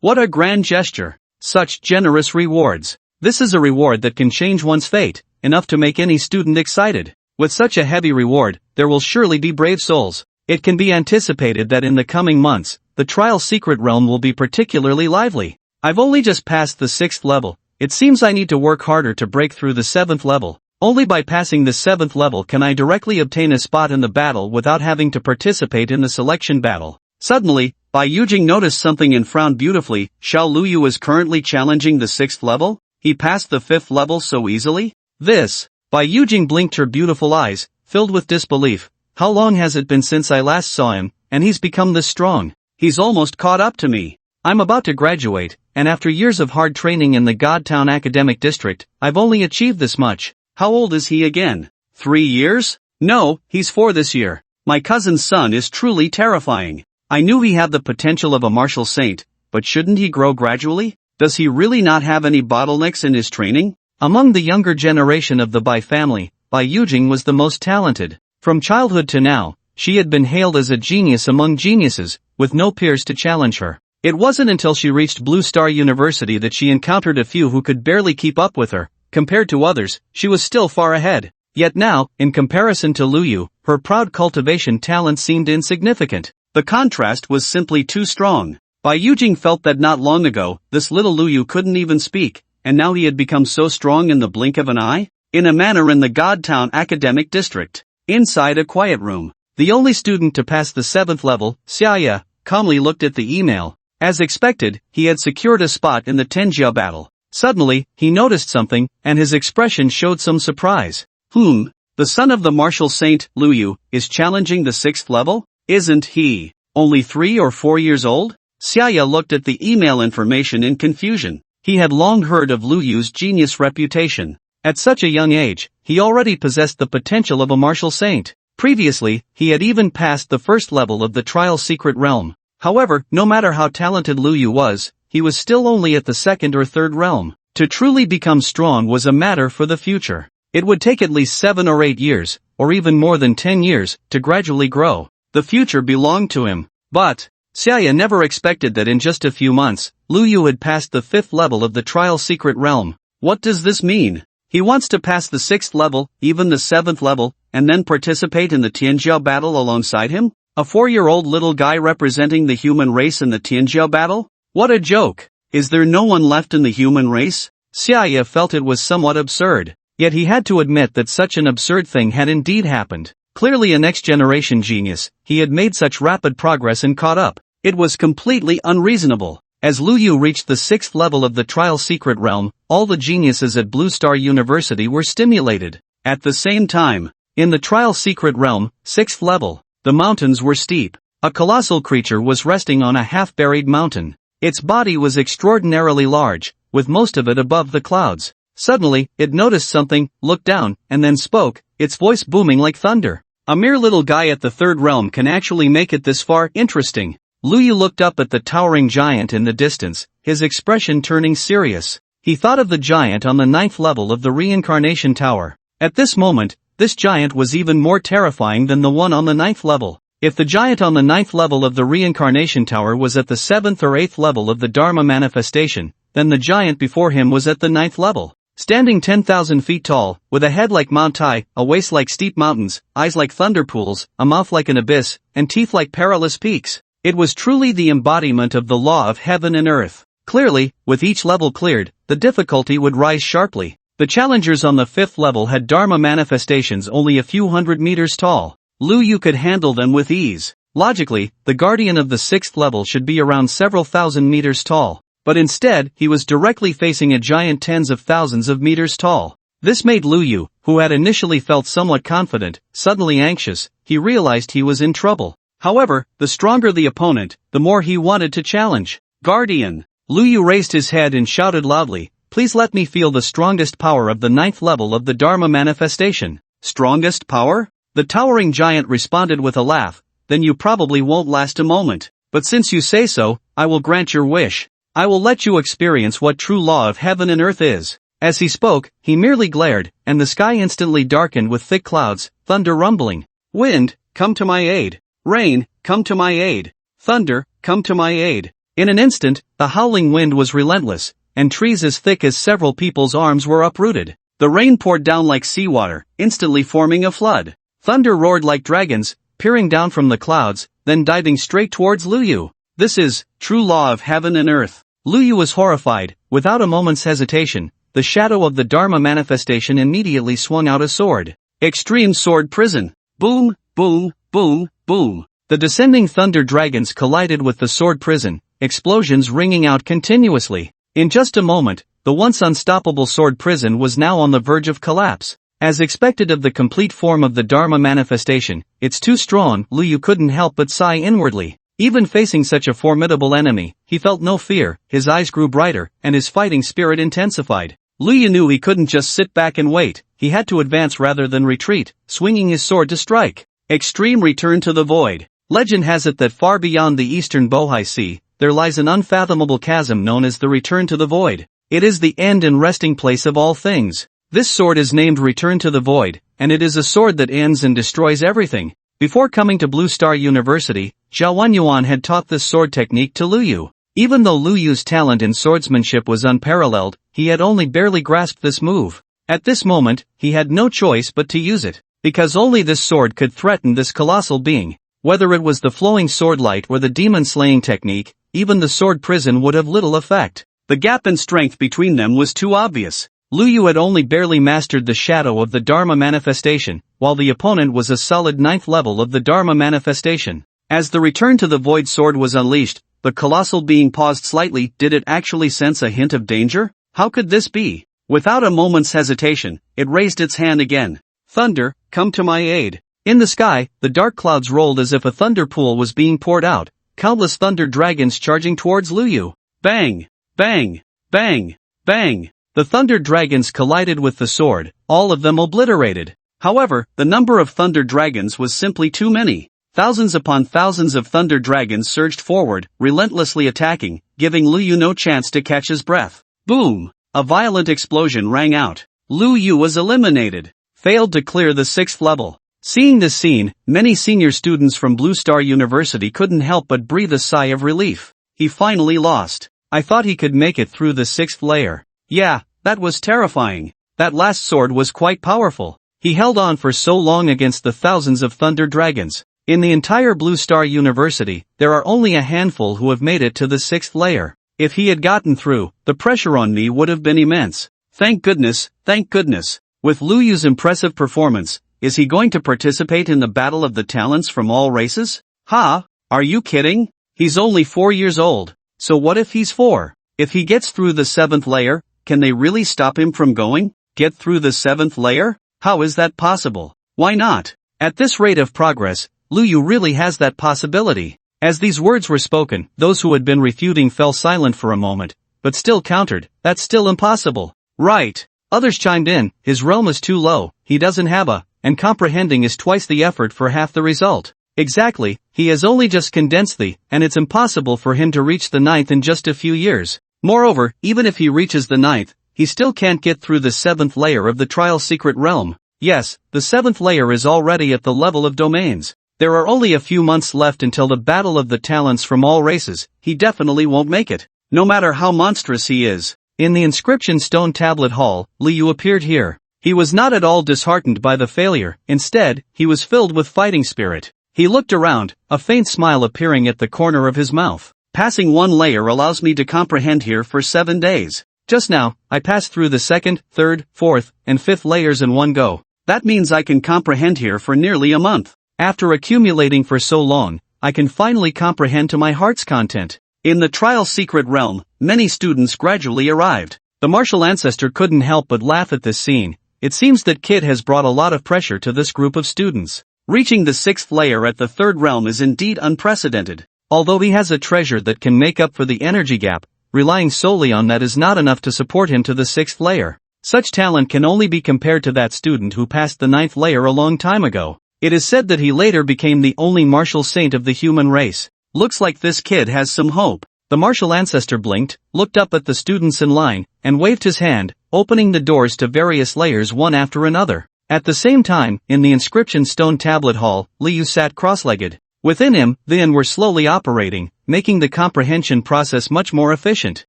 What a grand gesture. Such generous rewards. This is a reward that can change one's fate, enough to make any student excited. With such a heavy reward, there will surely be brave souls. It can be anticipated that in the coming months, the Trial Secret Realm will be particularly lively. I've only just passed the 6th level. It seems I need to work harder to break through the 7th level. Only by passing the 7th level can I directly obtain a spot in the battle without having to participate in the selection battle. Suddenly, Bai Yujing noticed something and frowned beautifully. Xiao Luyu is currently challenging the 6th level? He passed the 5th level so easily? Bai Yujing blinked her beautiful eyes, filled with disbelief. How long has it been since I last saw him, and he's become this strong? He's almost caught up to me. I'm about to graduate, and after years of hard training in the Godtown Academic District, I've only achieved this much. How old is he again? 3 years? No, he's 4 this year. My cousin's son is truly terrifying. I knew he had the potential of a martial saint, but shouldn't he grow gradually? Does he really not have any bottlenecks in his training? Among the younger generation of the Bai family, Bai Yujing was the most talented. From childhood to now, she had been hailed as a genius among geniuses, with no peers to challenge her. It wasn't until she reached Blue Star University that she encountered a few who could barely keep up with her. Compared to others, she was still far ahead. Yet now, in comparison to Lu Yu, her proud cultivation talent seemed insignificant. The contrast was simply too strong. Bai Yujing felt that not long ago, this little Lu Yu couldn't even speak, and now he had become so strong in the blink of an eye? In a manner in the Godtown Academic District. Inside a quiet room, the only student to pass the 7th level, Xiaya, calmly looked at the email. As expected, he had secured a spot in the Tenjiao battle. Suddenly, he noticed something, and his expression showed some surprise. The son of the martial saint, Lu Yu, is challenging the 6th level? Isn't he only 3 or 4 years old? Xiaya looked at the email information in confusion. He had long heard of Lu Yu's genius reputation. At such a young age, he already possessed the potential of a martial saint. Previously, he had even passed the 1st level of the Trial Secret Realm. However, no matter how talented Lu Yu was, he was still only at the second or third realm. To truly become strong was a matter for the future. It would take at least 7 or 8 years, or even more than 10 years, to gradually grow. The future belonged to him. But Xiaya never expected that in just a few months, Lu Yu had passed the 5th level of the trial secret realm. What does this mean? He wants to pass the 6th level, even the 7th level, and then participate in the Tianjiao battle alongside him? A 4-year-old little guy representing the human race in the Tianjiao battle? What a joke! Is there no one left in the human race? Xiaya felt it was somewhat absurd. Yet he had to admit that such an absurd thing had indeed happened. Clearly a next-generation genius, he had made such rapid progress and caught up. It was completely unreasonable. As Lu Yu reached the 6th level of the trial secret realm, all the geniuses at Blue Star University were stimulated. At the same time, in the trial secret realm, 6th level, the mountains were steep. A colossal creature was resting on a half-buried mountain. Its body was extraordinarily large, with most of it above the clouds. Suddenly, it noticed something, looked down, and then spoke, its voice booming like thunder. A mere little guy at the 3rd realm can actually make it this far. Interesting. Lu Yu looked up at the towering giant in the distance, his expression turning serious. He thought of the giant on the 9th level of the reincarnation tower. At this moment, this giant was even more terrifying than the one on the 9th level. If the giant on the 9th level of the reincarnation tower was at the 7th or 8th level of the Dharma manifestation, then the giant before him was at the 9th level. Standing 10,000 feet tall, with a head like Mount Tai, a waist like steep mountains, eyes like thunder pools, a mouth like an abyss, and teeth like perilous peaks. It was truly the embodiment of the law of heaven and earth. Clearly, with each level cleared, the difficulty would rise sharply. The challengers on the 5th level had Dharma manifestations only a few hundred meters tall. Lu Yu could handle them with ease. Logically, the guardian of the 6th level should be around several thousand meters tall. But instead, he was directly facing a giant tens of thousands of meters tall. This made Lu Yu, who had initially felt somewhat confident, suddenly anxious. He realized he was in trouble. However, the stronger the opponent, the more he wanted to challenge. Guardian! Lu Yu raised his head and shouted loudly, "Please let me feel the strongest power of the 9th level of the Dharma manifestation." Strongest power? The towering giant responded with a laugh. "Then you probably won't last a moment. But since you say so, I will grant your wish. I will let you experience what true law of heaven and earth is." As he spoke, he merely glared, and the sky instantly darkened with thick clouds, thunder rumbling. "Wind, come to my aid. Rain, come to my aid. Thunder, come to my aid." In an instant, the howling wind was relentless, and trees as thick as several people's arms were uprooted. The rain poured down like seawater, instantly forming a flood. Thunder roared like dragons, peering down from the clouds, then diving straight towards Lu Yu. This is true law of heaven and earth. Lu Yu was horrified. Without a moment's hesitation, the shadow of the Dharma manifestation immediately swung out a sword. Extreme Sword Prison. Boom, boom, boom, boom. The descending thunder dragons collided with the sword prison, explosions ringing out continuously. In just a moment, the once unstoppable sword prison was now on the verge of collapse. As expected of the complete form of the Dharma manifestation, it's too strong. Lu Yu couldn't help but sigh inwardly. Even facing such a formidable enemy, he felt no fear. His eyes grew brighter, and his fighting spirit intensified. Lu Yu knew he couldn't just sit back and wait. He had to advance rather than retreat, swinging his sword to strike. Extreme Return to the Void. Legend has it that far beyond the eastern Bohai Sea, there lies an unfathomable chasm known as the Return to the Void. It is the end and resting place of all things. This sword is named Return to the Void, and it is a sword that ends and destroys everything. Before coming to Blue Star University, Zhao Wanyuan had taught this sword technique to Lu Yu. Even though Lu Yu's talent in swordsmanship was unparalleled, he had only barely grasped this move. At this moment, he had no choice but to use it, because only this sword could threaten this colossal being. Whether it was the flowing sword light or the demon-slaying technique, even the sword prison would have little effect. The gap in strength between them was too obvious. Lu Yu had only barely mastered the shadow of the Dharma manifestation, while the opponent was a solid 9th level of the Dharma manifestation. As the Return to the Void sword was unleashed, the colossal being paused slightly. Did it actually sense a hint of danger? How could this be? Without a moment's hesitation, it raised its hand again. "Thunder, come to my aid." In the sky, the dark clouds rolled as if a thunder pool was being poured out, countless thunder dragons charging towards Lu Yu. Bang! Bang! Bang! Bang! The thunder dragons collided with the sword, all of them obliterated. However, the number of thunder dragons was simply too many. Thousands upon thousands of thunder dragons surged forward, relentlessly attacking, giving Lu Yu no chance to catch his breath. Boom! A violent explosion rang out. Lu Yu was eliminated. Failed to clear the 6th level. Seeing this scene, many senior students from Blue Star University couldn't help but breathe a sigh of relief. He finally lost. I thought he could make it through the 6th layer. Yeah, that was terrifying. That last sword was quite powerful. He held on for so long against the thousands of thunder dragons. In the entire Blue Star University, there are only a handful who have made it to the 6th layer. If he had gotten through, the pressure on me would have been immense. Thank goodness, thank goodness. With Lu Yu's impressive performance, is he going to participate in the Battle of the Talents from all races? Ha! Are you kidding? He's only 4 years old. So what if he's 4? If he gets through the 7th layer, can they really stop him from going? Get through the 7th layer? How is that possible? Why not? At this rate of progress, Lu Yu really has that possibility. As these words were spoken, those who had been refuting fell silent for a moment, but still countered, that's still impossible. Right. Others chimed in, his realm is too low, he doesn't have a, and comprehending is twice the effort for half the result. Exactly, he has only just condensed the, and it's impossible for him to reach the 9th in just a few years. Moreover, even if he reaches the 9th, he still can't get through the 7th layer of the Trial Secret Realm. Yes, the 7th layer is already at the level of domains. There are only a few months left until the Battle of the Talents from all races, he definitely won't make it. No matter how monstrous he is. In the inscription stone tablet hall, Lu Yu appeared here. He was not at all disheartened by the failure, instead, he was filled with fighting spirit. He looked around, a faint smile appearing at the corner of his mouth. Passing one layer allows me to comprehend here for 7 days. Just now, I passed through the 2nd, 3rd, 4th, and 5th layers in one go. That means I can comprehend here for nearly a month. After accumulating for so long, I can finally comprehend to my heart's content. In the Trial Secret Realm, many students gradually arrived. The martial ancestor couldn't help but laugh at this scene. It seems that Kid has brought a lot of pressure to this group of students. Reaching the 6th layer at the 3rd realm is indeed unprecedented. Although he has a treasure that can make up for the energy gap, relying solely on that is not enough to support him to the 6th layer. Such talent can only be compared to that student who passed the 9th layer a long time ago. It is said that he later became the only martial saint of the human race. Looks like this kid has some hope. The martial ancestor blinked, looked up at the students in line, and waved his hand, opening the doors to various layers one after another. At the same time, in the inscription stone tablet hall, Lu Yu sat cross-legged. Within him, the Yin were slowly operating, making the comprehension process much more efficient.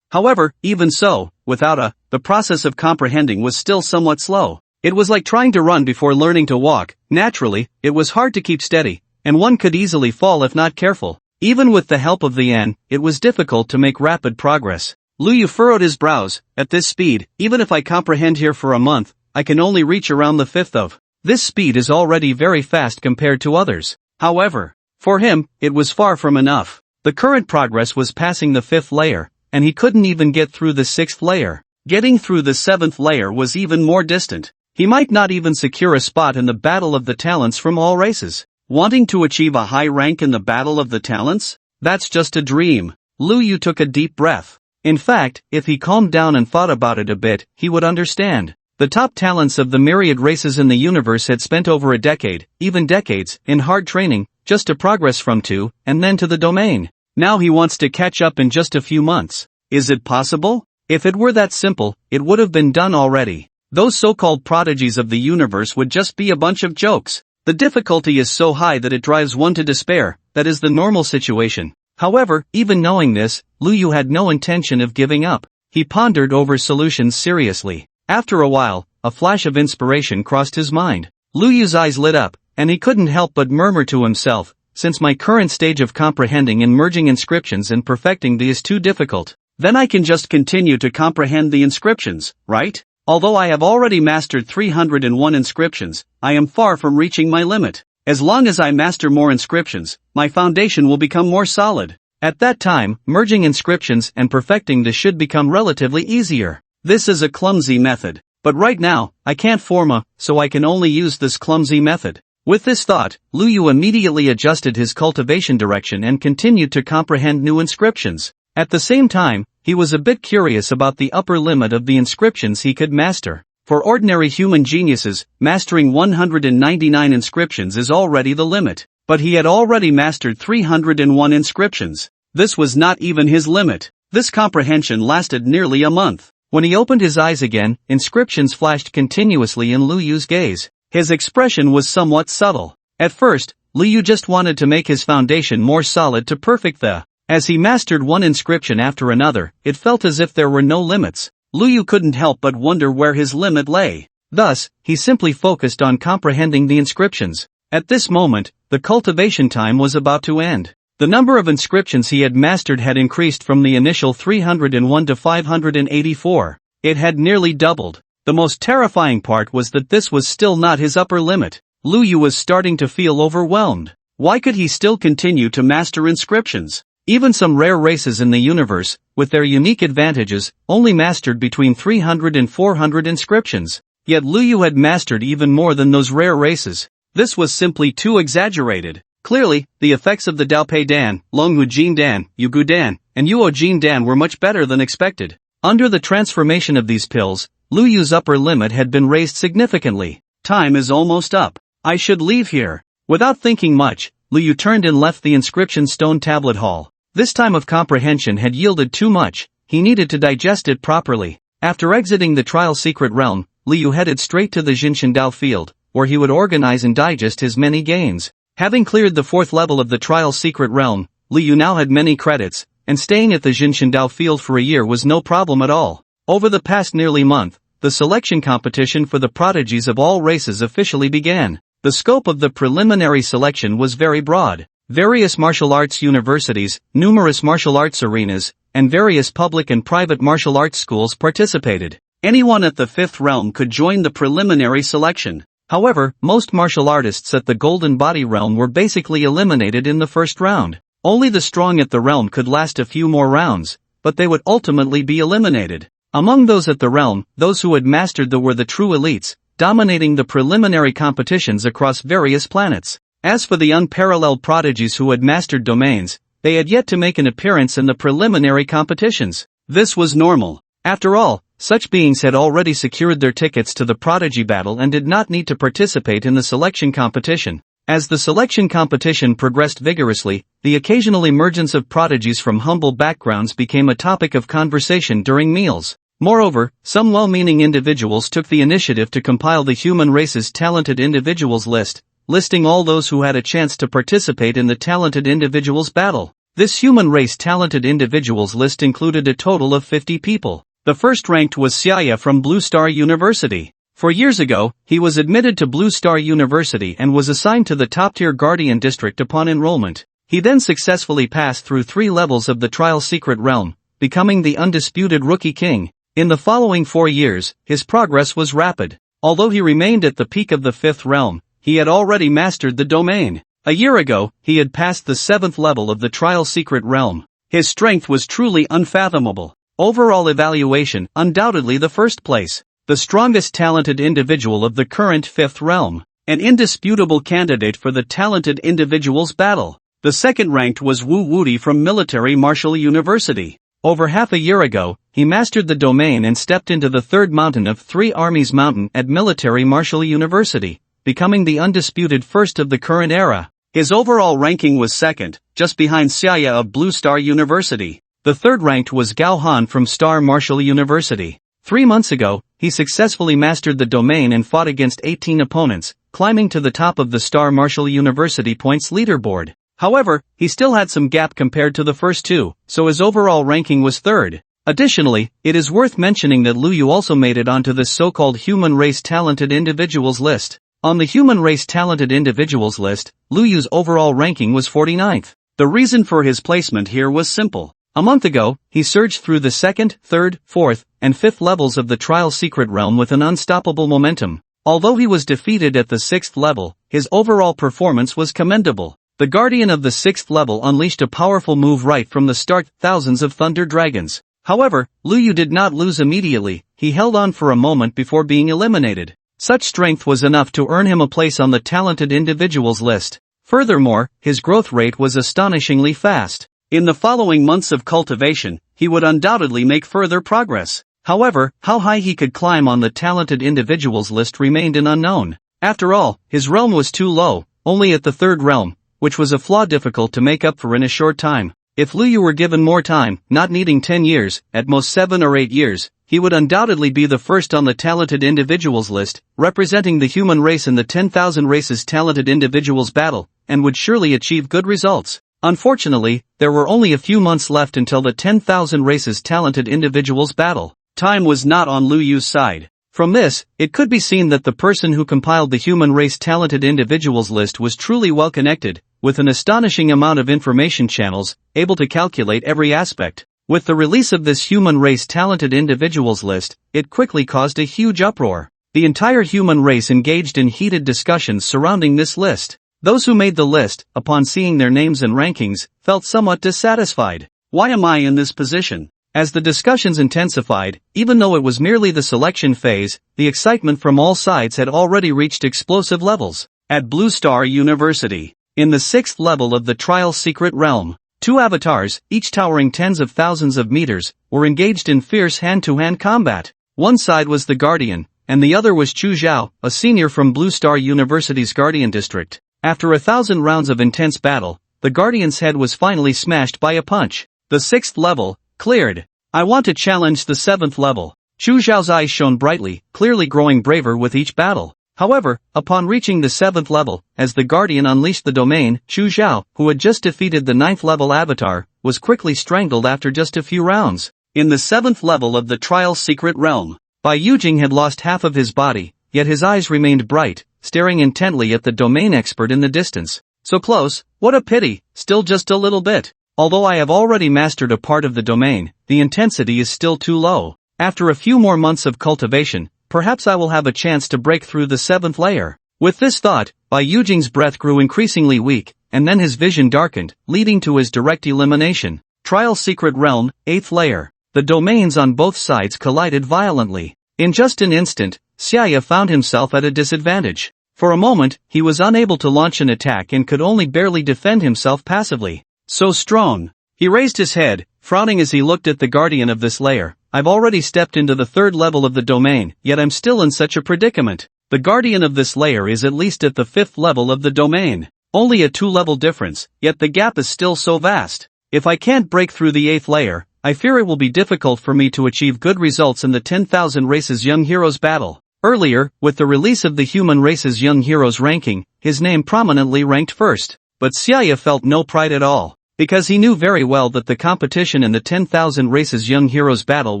However, even so, without the process of comprehending was still somewhat slow. It was like trying to run before learning to walk. Naturally, it was hard to keep steady, and one could easily fall if not careful. Even with the help of the Yin, it was difficult to make rapid progress. Lu Yu furrowed his brows. At this speed, even if I comprehend here for a month, I can only reach around the 5th of. This speed is already very fast compared to others. However, for him, it was far from enough. The current progress was passing the 5th layer, and he couldn't even get through the 6th layer. Getting through the 7th layer was even more distant. He might not even secure a spot in the Battle of the Talents from all races. Wanting to achieve a high rank in the Battle of the Talents? That's just a dream. Lu Yu took a deep breath. In fact, if he calmed down and thought about it a bit, he would understand. The top talents of the myriad races in the universe had spent over a decade, even decades, in hard training, just to progress from 2, and then to the domain. Now he wants to catch up in just a few months. Is it possible? If it were that simple, it would have been done already. Those so-called prodigies of the universe would just be a bunch of jokes. The difficulty is so high that it drives one to despair. That is the normal situation. However, even knowing this, Lu Yu had no intention of giving up. He pondered over solutions seriously. After a while, a flash of inspiration crossed his mind. Lu Yu's eyes lit up, and he couldn't help but murmur to himself, since my current stage of comprehending and merging inscriptions and perfecting the is too difficult, then I can just continue to comprehend the inscriptions, right? Although I have already mastered 301 inscriptions, I am far from reaching my limit. As long as I master more inscriptions, my foundation will become more solid. At that time, merging inscriptions and perfecting this should become relatively easier. This is a clumsy method. But right now, I can't form so I can only use this clumsy method. With this thought, Lu Yu immediately adjusted his cultivation direction and continued to comprehend new inscriptions. At the same time, he was a bit curious about the upper limit of the inscriptions he could master. For ordinary human geniuses, mastering 199 inscriptions is already the limit. but he had already mastered 301 inscriptions. This was not even his limit. This comprehension lasted nearly a month. When he opened his eyes again, inscriptions flashed continuously in Liu Yu's gaze. His expression was somewhat subtle. At first, Liu Yu just wanted to make his foundation more solid to perfect the. As he mastered one inscription after another, it felt as if there were no limits. Liu Yu couldn't help but wonder where his limit lay. Thus, he simply focused on comprehending the inscriptions. At this moment, the cultivation time was about to end. The number of inscriptions he had mastered had increased from the initial 301 to 584. It had nearly doubled. The most terrifying part was that this was still not his upper limit. Liu Yu was starting to feel overwhelmed. Why could he still continue to master inscriptions? Even some rare races in the universe, with their unique advantages, only mastered between 300 and 400 inscriptions. Yet Liu Yu had mastered even more than those rare races. This was simply too exaggerated. Clearly, the effects of the Daopei Dan, Longhu Jin Dan, Yugu Dan, and Yuo Jin Dan were much better than expected. Under the transformation of these pills, Liu Yu's upper limit had been raised significantly. Time is almost up. I should leave here. Without thinking much, Liu Yu turned and left the inscription stone tablet hall. This time of comprehension had yielded too much. He needed to digest it properly. After exiting the trial secret realm, Liu Yu headed straight to the Jinshandao field, where he would organize and digest his many gains. Having cleared the 4th level of the trial secret realm, Liu Yu now had many credits, and staying at the Jinshandao field for a year was no problem at all. Over the past nearly month, the selection competition for the prodigies of all races officially began. The scope of the preliminary selection was very broad. Various martial arts universities, numerous martial arts arenas, and various public and private martial arts schools participated. Anyone at the 5th realm could join the preliminary selection. However, most martial artists at the Golden Body realm were basically eliminated in the first round. Only the strong at the realm could last a few more rounds, but they would ultimately be eliminated. Among those at the realm, those who had mastered were the true elites, dominating the preliminary competitions across various planets. As for the unparalleled prodigies who had mastered domains, they had yet to make an appearance in the preliminary competitions. This was normal. After all, such beings had already secured their tickets to the prodigy battle and did not need to participate in the selection competition. As the selection competition progressed vigorously, the occasional emergence of prodigies from humble backgrounds became a topic of conversation during meals. Moreover, some well-meaning individuals took the initiative to compile the human race's talented individuals list, listing all those who had a chance to participate in the talented individuals battle. This human race talented individuals list included a total of 50 people. The first ranked was Xiaya from Blue Star University. 4 years ago, he was admitted to Blue Star University and was assigned to the top-tier Guardian District upon enrollment. He then successfully passed through 3 levels of the Trial Secret Realm, becoming the undisputed Rookie King. In the following 4 years, his progress was rapid. Although he remained at the peak of the 5th realm, he had already mastered the domain. A year ago, he had passed the 7th level of the Trial Secret Realm. His strength was truly unfathomable. Overall evaluation, undoubtedly the first place. The strongest talented individual of the current 5th realm. An indisputable candidate for the talented individuals battle. The second ranked was Wu Wudi from Military Martial University. Over half a year ago, he mastered the domain and stepped into the 3rd mountain of 3 armies mountain at Military Martial University, becoming the undisputed first of the current era. His overall ranking was 2nd, just behind Xiaya of Blue Star University. The 3rd ranked was Gao Han from Star Martial University. 3 months ago, he successfully mastered the domain and fought against 18 opponents, climbing to the top of the Star Martial University points leaderboard. However, he still had some gap compared to the first 2, so his overall ranking was 3rd. Additionally, it is worth mentioning that Liu Yu also made it onto this so-called human race talented individuals list. On the human race talented individuals list, Liu Yu's overall ranking was 49th. The reason for his placement here was simple. A month ago, he surged through the 2nd, 3rd, 4th, and 5th levels of the Trial Secret Realm with an unstoppable momentum. Although he was defeated at the 6th level, his overall performance was commendable. The Guardian of the 6th level unleashed a powerful move right from the start, thousands of Thunder Dragons. However, Liu Yu did not lose immediately, he held on for a moment before being eliminated. Such strength was enough to earn him a place on the talented individuals list. Furthermore, his growth rate was astonishingly fast. In the following months of cultivation, he would undoubtedly make further progress. However, how high he could climb on the talented individuals list remained an unknown. After all, his realm was too low, only at the 3rd realm, which was a flaw difficult to make up for in a short time. If Lu Yu were given more time, not needing 10 years, at most 7 or 8 years, he would undoubtedly be the first on the talented individuals list, representing the human race in the 10,000 races talented individuals battle, and would surely achieve good results. Unfortunately, there were only a few months left until the 10,000 races talented individuals battle. Time was not on Lu Yu's side. From this, it could be seen that the person who compiled the human race talented individuals list was truly well connected, with an astonishing amount of information channels, able to calculate every aspect. With the release of this human race talented individuals list, it quickly caused a huge uproar. The entire human race engaged in heated discussions surrounding this list. Those who made the list, upon seeing their names and rankings, felt somewhat dissatisfied. Why am I in this position? As the discussions intensified, even though it was merely the selection phase, the excitement from all sides had already reached explosive levels. At Blue Star University, in the 6th level of the Trial Secret Realm, 2 avatars, each towering tens of thousands of meters, were engaged in fierce hand-to-hand combat. One side was the Guardian, and the other was Chu Zhao, a senior from Blue Star University's Guardian District. After 1,000 rounds of intense battle, the Guardian's head was finally smashed by a punch. The 6th level, cleared. I want to challenge the 7th level. Chu Zhao's eyes shone brightly, clearly growing braver with each battle. However, upon reaching the 7th level, as the Guardian unleashed the domain, Chu Zhao, who had just defeated the 9th level avatar, was quickly strangled after just a few rounds. In the 7th level of the Trial Secret Realm, Bai Yujing had lost half of his body, yet his eyes remained bright, staring intently at the domain expert in the distance. So close, what a pity, still just a little bit. Although I have already mastered a part of the domain, the intensity is still too low. After a few more months of cultivation, perhaps I will have a chance to break through the 7th layer. With this thought, Bai Yujing's breath grew increasingly weak, and then his vision darkened, leading to his direct elimination. Trial Secret Realm, 8th layer. The domains on both sides collided violently. In just an instant, Xiaoya found himself at a disadvantage. For a moment, he was unable to launch an attack and could only barely defend himself passively. So strong. He raised his head, frowning as he looked at the guardian of this layer. I've already stepped into the 3rd level of the domain, yet I'm still in such a predicament. The guardian of this layer is at least at the 5th level of the domain. Only a 2-level difference, yet the gap is still so vast. If I can't break through the 8th layer, I fear it will be difficult for me to achieve good results in the 10,000 Races Young Heroes battle. Earlier, with the release of the Human Races Young Heroes ranking, his name prominently ranked first. But Xiaoya felt no pride at all, because he knew very well that the competition in the 10,000 Races Young Heroes battle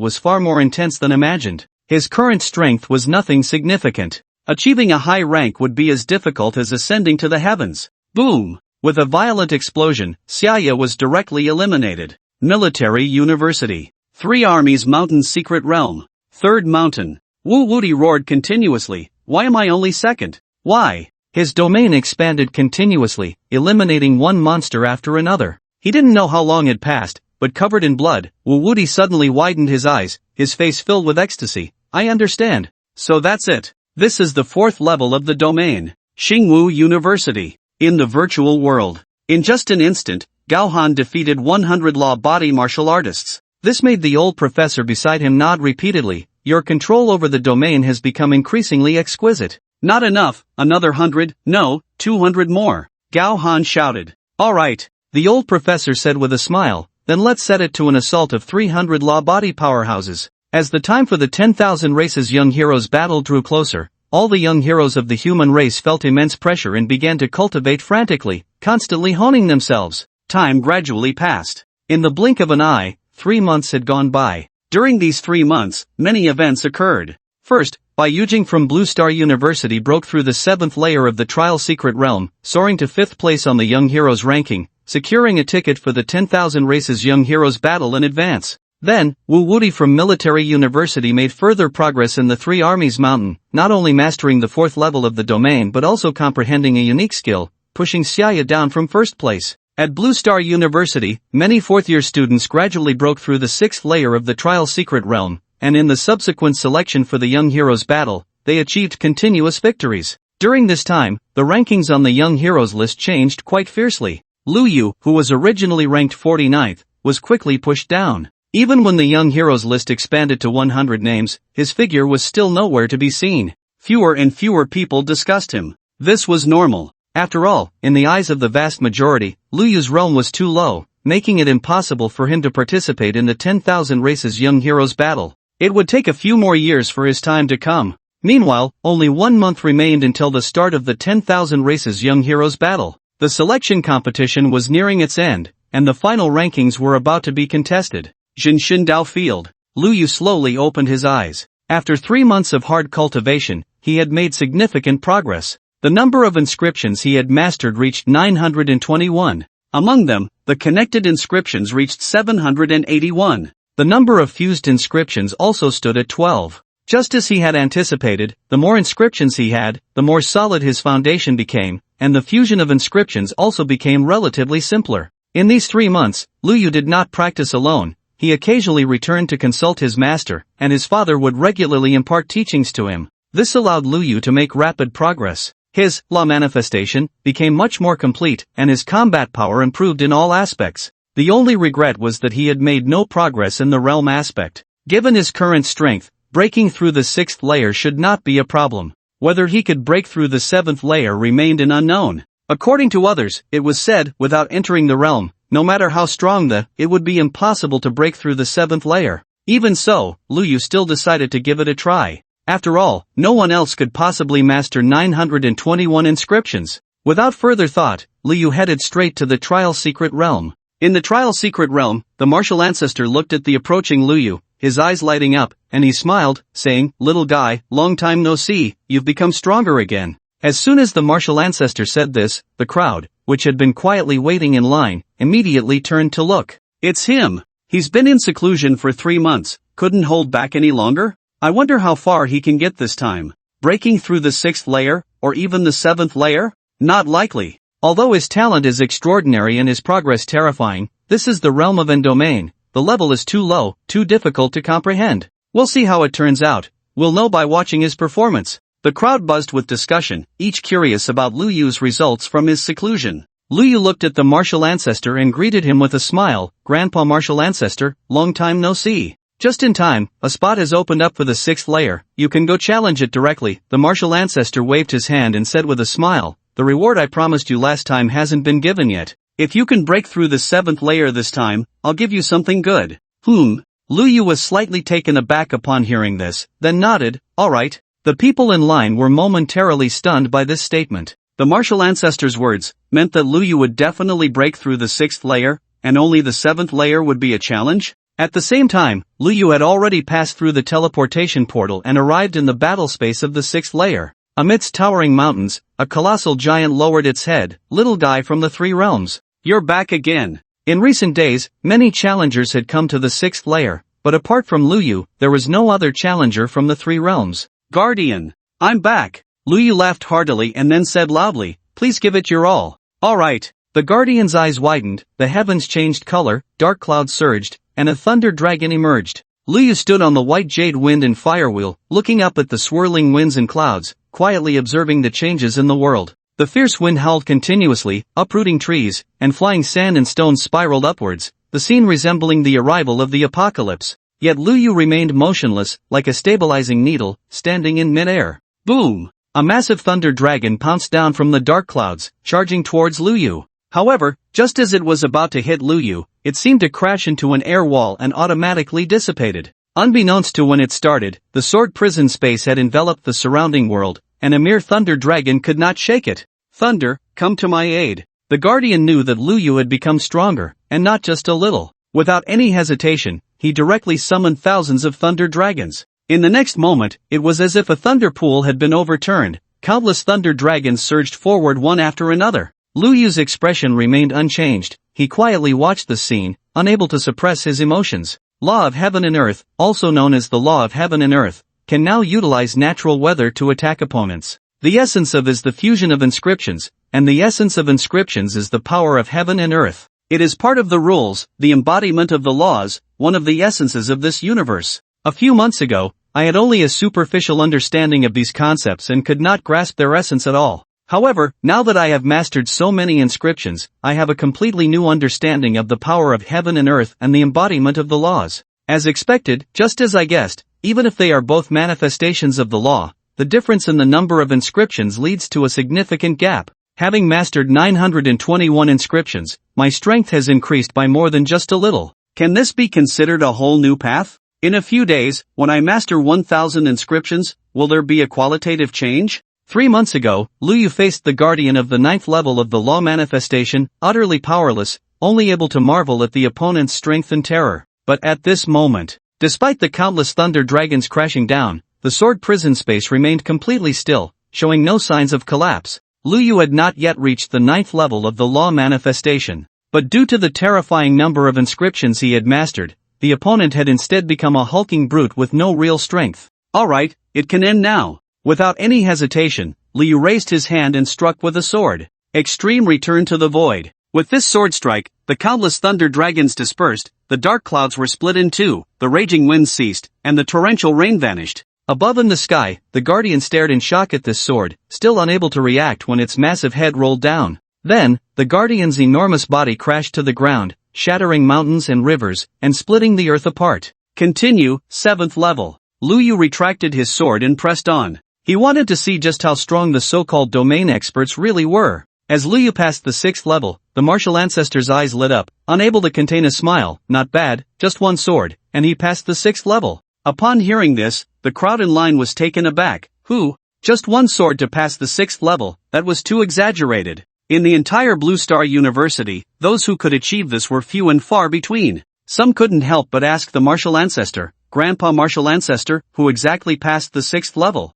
was far more intense than imagined. His current strength was nothing significant. Achieving a high rank would be as difficult as ascending to the heavens. Boom! With a violent explosion, Xiaoya was directly eliminated. Military University. 3 Armies Mountain Secret Realm. 3rd Mountain. Wu Wuti roared continuously. Why am I only 2nd? Why? His domain expanded continuously, eliminating one monster after another. He didn't know how long had passed, but covered in blood, Wu Wuti suddenly widened his eyes, his face filled with ecstasy. I understand. So that's it. This is the 4th level of the domain. Xingwu University. In the virtual world. In just an instant, Gao Han defeated 100 law body martial artists. This made the old professor beside him nod repeatedly. Your control over the domain has become increasingly exquisite. Not enough, another 100, no, 200 more. Gao Han shouted. Alright, the old professor said with a smile, then let's set it to an assault of 300 law body powerhouses. As the time for the 10,000 Races Young Heroes battle drew closer, all the young heroes of the human race felt immense pressure and began to cultivate frantically, constantly honing themselves. Time gradually passed. In the blink of an eye, 3 months had gone by. During these 3 months, many events occurred. First, Bai Yujing from Blue Star University broke through the 7th layer of the Trial Secret Realm, soaring to 5th place on the Young Heroes ranking, securing a ticket for the 10,000 Races Young Heroes battle in advance. Then, Wu Wuti from Military University made further progress in the 3 Armies Mountain, not only mastering the 4th level of the domain but also comprehending a unique skill, pushing Xiaoya down from 1st place. At Blue Star University, many 4th-year students gradually broke through the 6th layer of the Trial Secret Realm, and in the subsequent selection for the Young Heroes battle, they achieved continuous victories. During this time, the rankings on the Young Heroes list changed quite fiercely. Lu Yu, who was originally ranked 49th, was quickly pushed down. Even when the Young Heroes list expanded to 100 names, his figure was still nowhere to be seen. Fewer and fewer people discussed him. This was normal. After all, in the eyes of the vast majority, Lu Yu's realm was too low, making it impossible for him to participate in the 10,000 Races Young Heroes battle. It would take a few more years for his time to come. Meanwhile, only 1 month remained until the start of the 10,000 Races Young Heroes battle. The selection competition was nearing its end, and the final rankings were about to be contested. Jinshin Field. Lu Yu slowly opened his eyes. After 3 months of hard cultivation, he had made significant progress. The number of inscriptions he had mastered reached 921. Among them, the connected inscriptions reached 781. The number of fused inscriptions also stood at 12. Just as he had anticipated, the more inscriptions he had, the more solid his foundation became, and the fusion of inscriptions also became relatively simpler. In these 3 months, Lu Yu did not practice alone. He occasionally returned to consult his master, and his father would regularly impart teachings to him. This allowed Lu Yu to make rapid progress. His law manifestation became much more complete, and his combat power improved in all aspects. The only regret was that he had made no progress in the realm aspect. Given his current strength, breaking through the 6th layer should not be a problem. Whether he could break through the 7th layer remained an unknown. According to others, it was said, without entering the realm, no matter how strong it would be impossible to break through the 7th layer. Even so, Lu Yu still decided to give it a try. After all, no one else could possibly master 921 inscriptions. Without further thought, Lu Yu headed straight to the Trial Secret Realm. In the Trial Secret Realm, the martial ancestor looked at the approaching Lu Yu, his eyes lighting up, and he smiled, saying, "Little guy, long time no see, you've become stronger again." As soon as the martial ancestor said this, the crowd, which had been quietly waiting in line, immediately turned to look. It's him! He's been in seclusion for 3 months, couldn't hold back any longer? I wonder how far he can get this time. Breaking through the 6th layer, or even the 7th layer? Not likely. Although his talent is extraordinary and his progress terrifying, this is the realm of Endomain. The level is too low, too difficult to comprehend. We'll see how it turns out. We'll know by watching his performance. The crowd buzzed with discussion, each curious about Lu Yu's results from his seclusion. Lu Yu looked at the martial ancestor and greeted him with a smile. "Grandpa martial ancestor, long time no see." Just in time, a spot has opened up for the 6th layer. You can go challenge it directly. The martial ancestor waved his hand and said with a smile, "The reward I promised you last time hasn't been given yet. If you can break through the 7th layer this time, I'll give you something good." Lu Yu was slightly taken aback upon hearing this, then nodded, "All right." The people in line were momentarily stunned by this statement. The martial ancestor's words meant that Lu Yu would definitely break through the 6th layer, and only the 7th layer would be a challenge? At the same time, Lu Yu had already passed through the teleportation portal and arrived in the battle space of the 6th layer. Amidst towering mountains, a colossal giant lowered its head. "Little guy from the 3 realms. You're back again." In recent days, many challengers had come to the 6th layer, but apart from Lu Yu, there was no other challenger from the 3 realms. "Guardian, I'm back." Lu Yu laughed heartily and then said loudly, "Please give it your all." "All right." The Guardian's eyes widened, the heavens changed color, dark clouds surged, and a thunder dragon emerged. Lu Yu stood on the white jade wind and firewheel, looking up at the swirling winds and clouds, quietly observing the changes in the world. The fierce wind howled continuously, uprooting trees, and flying sand and stones spiraled upwards, the scene resembling the arrival of the apocalypse. Yet Lu Yu remained motionless, like a stabilizing needle, standing in mid-air. Boom! A massive thunder dragon pounced down from the dark clouds, charging towards Lu Yu. However, just as it was about to hit Lu Yu, it seemed to crash into an air wall and automatically dissipated. Unbeknownst to when it started, the sword prison space had enveloped the surrounding world, and a mere thunder dragon could not shake it. "Thunder, come to my aid." The Guardian knew that Lu Yu had become stronger, and not just a little. Without any hesitation, he directly summoned thousands of thunder dragons. In the next moment, it was as if a thunder pool had been overturned. Countless thunder dragons surged forward one after another. Lu Yu's expression remained unchanged. He quietly watched the scene, unable to suppress his emotions. Law of Heaven and Earth, also known as the Law of Heaven and Earth, can now utilize natural weather to attack opponents. The essence of is the fusion of inscriptions, and the essence of inscriptions is the power of heaven and earth. It is part of the rules, the embodiment of the laws, one of the essences of this universe. A few months ago, I had only a superficial understanding of these concepts and could not grasp their essence at all. However, now that I have mastered so many inscriptions, I have a completely new understanding of the power of heaven and earth and the embodiment of the laws. As expected, just as I guessed, even if they are both manifestations of the law, the difference in the number of inscriptions leads to a significant gap. Having mastered 921 inscriptions, my strength has increased by more than just a little. Can this be considered a whole new path? In a few days, when I master 1000 inscriptions, will there be a qualitative change? 3 months ago, Luyu faced the guardian of the 9th level of the law manifestation, utterly powerless, only able to marvel at the opponent's strength and terror. But at this moment, despite the countless thunder dragons crashing down, the sword prison space remained completely still, showing no signs of collapse. Luyu had not yet reached the 9th level of the law manifestation. But due to the terrifying number of inscriptions he had mastered, the opponent had instead become a hulking brute with no real strength. Alright, it can end now. Without any hesitation, Liu raised his hand and struck with a sword. Extreme return to the void. With this sword strike, the countless thunder dragons dispersed, the dark clouds were split in two, the raging winds ceased, and the torrential rain vanished. Above in the sky, the guardian stared in shock at this sword, still unable to react when its massive head rolled down. Then, the guardian's enormous body crashed to the ground, shattering mountains and rivers, and splitting the earth apart. Continue, 7th level. Luyu retracted his sword and pressed on. He wanted to see just how strong the so-called domain experts really were. As Luyu passed the 6th level, the martial ancestor's eyes lit up, unable to contain a smile. Not bad, just one sword, and he passed the 6th level. Upon hearing this, the crowd in line was taken aback. Who? Just one sword to pass the 6th level, that was too exaggerated. In the entire Blue Star University, those who could achieve this were few and far between. Some couldn't help but ask the martial ancestor, Grandpa Martial Ancestor, who exactly passed the 6th level.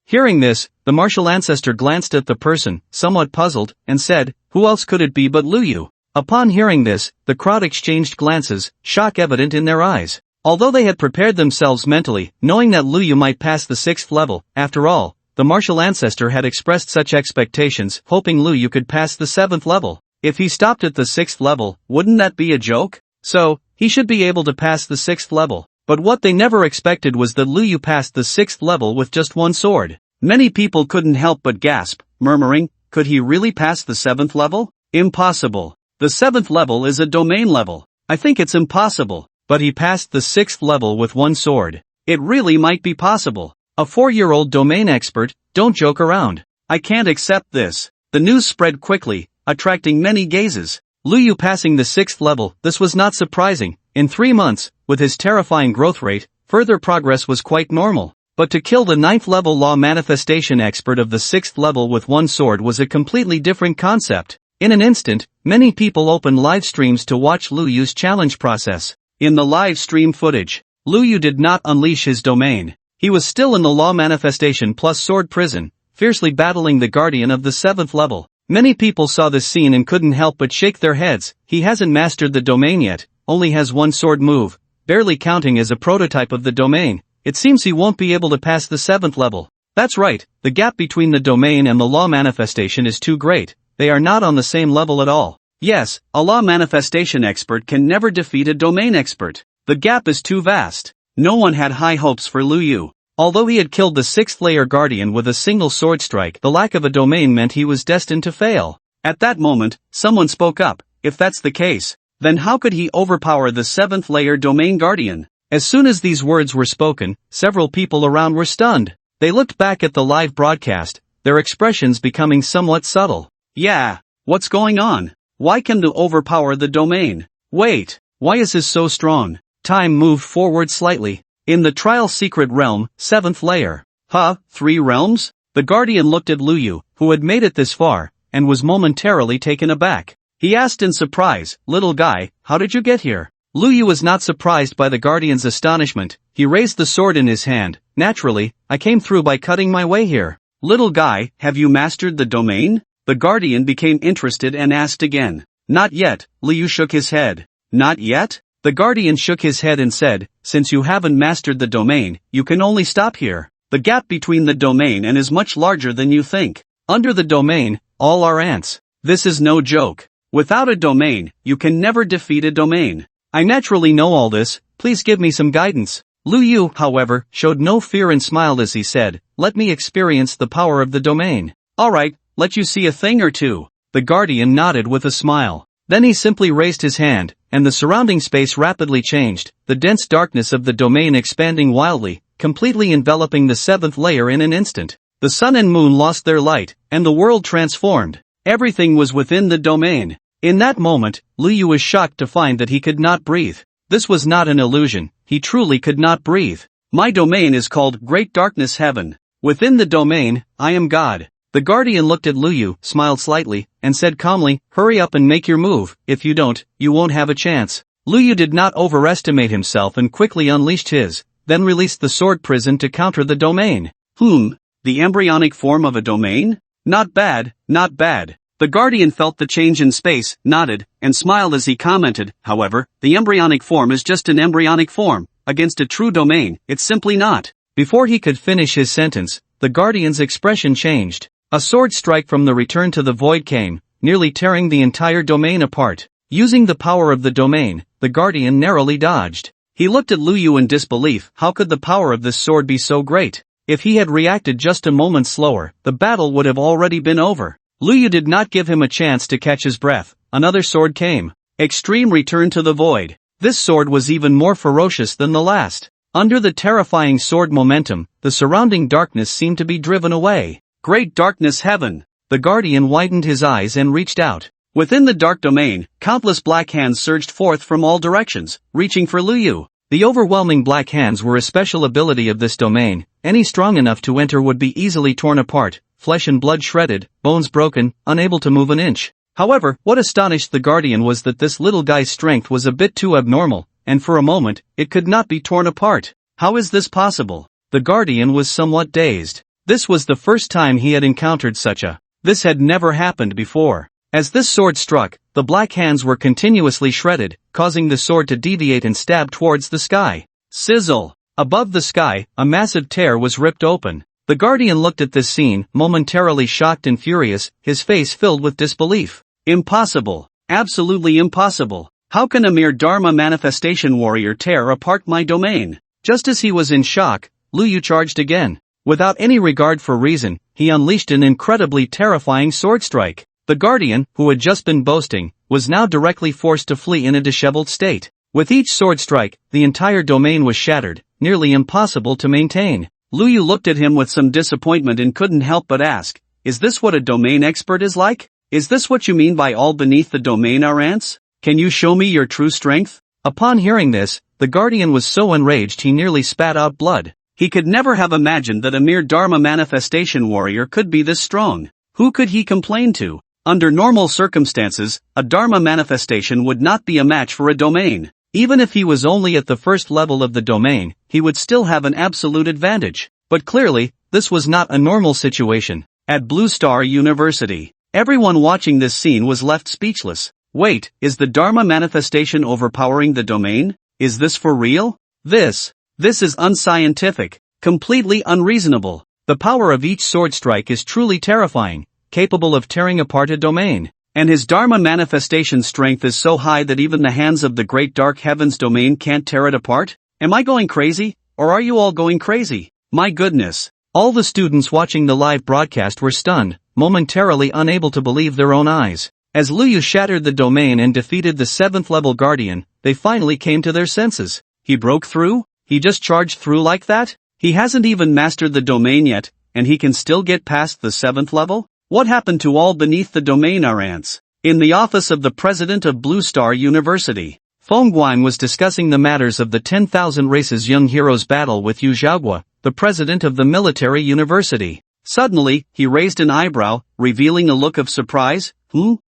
Hearing this, the martial ancestor glanced at the person, somewhat puzzled, and said, who else could it be but Luyu? Upon hearing this, the crowd exchanged glances, shock evident in their eyes. Although they had prepared themselves mentally, knowing that Luyu might pass the 6th level, after all, the martial ancestor had expressed such expectations, hoping Luyu could pass the 7th level. If he stopped at the 6th level, wouldn't that be a joke? So, he should be able to pass the 6th level. But what they never expected was that Luyu passed the 6th level with just one sword. Many people couldn't help but gasp, murmuring, could he really pass the 7th level? Impossible. The 7th level is a domain level. I think it's impossible. But he passed the 6th level with one sword. It really might be possible. A 4-year-old domain expert, don't joke around. I can't accept this. The news spread quickly, attracting many gazes. Luyu passing the 6th level, this was not surprising. In 3 months, with his terrifying growth rate, further progress was quite normal. But to kill the 9th level law manifestation expert of the 6th level with one sword was a completely different concept. In an instant, many people opened live streams to watch Luyu's challenge process. In the live stream footage, Luyu did not unleash his domain. He was still in the law manifestation plus sword prison, fiercely battling the guardian of the 7th level. Many people saw this scene and couldn't help but shake their heads. He hasn't mastered the domain yet, only has one sword move, barely counting as a prototype of the domain. It seems he won't be able to pass the 7th level. That's right, the gap between the domain and the law manifestation is too great. They are not on the same level at all. Yes, a law manifestation expert can never defeat a domain expert. The gap is too vast. No one had high hopes for Luyu. Although he had killed the 6th layer guardian with a single sword strike, the lack of a domain meant he was destined to fail. At that moment, someone spoke up. If that's the case, then how could he overpower the 7th layer domain guardian? As soon as these words were spoken, several people around were stunned. They looked back at the live broadcast, their expressions becoming somewhat subtle. Yeah, what's going on? Why can Lu overpower the domain? Wait, why is this so strong? Time moved forward slightly. In the trial secret realm, 7th layer. 3 realms? The guardian looked at Luyu, who had made it this far, and was momentarily taken aback. He asked in surprise, little guy, how did you get here? Luyu was not surprised by the guardian's astonishment. He raised the sword in his hand. Naturally, I came through by cutting my way here. Little guy, have you mastered the domain? The guardian became interested and asked again. Not yet, Luyu shook his head. Not yet? The guardian shook his head and said, since you haven't mastered the domain, you can only stop here. The gap between the domain and is much larger than you think. Under the domain, all are ants. This is no joke. Without a domain, you can never defeat a domain. I naturally know all this, please give me some guidance. Luyu, however, showed no fear and smiled as he said, let me experience the power of the domain. Alright, let you see a thing or two. The guardian nodded with a smile. Then he simply raised his hand, and the surrounding space rapidly changed, the dense darkness of the domain expanding wildly, completely enveloping the 7th layer in an instant. The sun and moon lost their light, and the world transformed. Everything was within the domain. In that moment, Lu Yu was shocked to find that he could not breathe. This was not an illusion, he truly could not breathe. My domain is called Great Darkness Heaven. Within the domain, I am God. The guardian looked at Lu Yu, smiled slightly, and said calmly, hurry up and make your move, if you don't, you won't have a chance. Lu Yu did not overestimate himself and quickly unleashed his, then released the sword prison to counter the domain. The embryonic form of a domain? Not bad, not bad. The guardian felt the change in space, nodded, and smiled as he commented, however, the embryonic form is just an embryonic form. Against a true domain, it's simply not. Before he could finish his sentence, the guardian's expression changed. A sword strike from the return to the void came, nearly tearing the entire domain apart. Using the power of the domain, the guardian narrowly dodged. He looked at Lu Yu in disbelief. How could the power of this sword be so great? If he had reacted just a moment slower, the battle would have already been over. Lu Yu did not give him a chance to catch his breath. Another sword came. Extreme Return to the Void. This sword was even more ferocious than the last. Under the terrifying sword momentum, the surrounding darkness seemed to be driven away. Great Darkness Heaven. The guardian widened his eyes and reached out. Within the dark domain, countless black hands surged forth from all directions, reaching for Lu Yu. The overwhelming black hands were a special ability of this domain. Any strong enough to enter would be easily torn apart, flesh and blood shredded, bones broken, unable to move an inch. However, what astonished the guardian was that this little guy's strength was a bit too abnormal, and for a moment, it could not be torn apart. How is this possible? The guardian was somewhat dazed. This was the first time he had encountered such a. This had never happened before. As this sword struck, the black hands were continuously shredded, causing the sword to deviate and stab towards the sky. Sizzle! Above the sky, a massive tear was ripped open. The guardian looked at this scene, momentarily shocked and furious, his face filled with disbelief. Impossible. Absolutely impossible. How can a mere Dharma manifestation warrior tear apart my domain? Just as he was in shock, Lu Yu charged again. Without any regard for reason, he unleashed an incredibly terrifying sword strike. The guardian, who had just been boasting, was now directly forced to flee in a disheveled state. With each sword strike, the entire domain was shattered, nearly impossible to maintain. Lu Yu looked at him with some disappointment and couldn't help but ask, is this what a domain expert is like? Is this what you mean by all beneath the domain are ants? Can you show me your true strength? Upon hearing this, the guardian was so enraged he nearly spat out blood. He could never have imagined that a mere Dharma manifestation warrior could be this strong. Who could he complain to? Under normal circumstances, a Dharma manifestation would not be a match for a domain. Even if he was only at the first level of the domain, he would still have an absolute advantage. But clearly, this was not a normal situation. At Blue Star University, everyone watching this scene was left speechless. Wait, is the Dharma manifestation overpowering the domain? Is this for real? This is unscientific, completely unreasonable. The power of each sword strike is truly terrifying, capable of tearing apart a domain. And his Dharma manifestation strength is so high that even the hands of the Great Dark Heavens domain can't tear it apart? Am I going crazy? Or are you all going crazy? My goodness. All the students watching the live broadcast were stunned, momentarily unable to believe their own eyes. As Lu Yu shattered the domain and defeated the 7th level guardian, they finally came to their senses. He broke through? He just charged through like that? He hasn't even mastered the domain yet, and he can still get past the 7th level? What happened to all beneath the domain are ants? In the office of the president of Blue Star University, Feng Guang was discussing the matters of the 10,000 Races Young Heroes battle with Yu Xiaoguo, the president of the military university. Suddenly, he raised an eyebrow, revealing a look of surprise.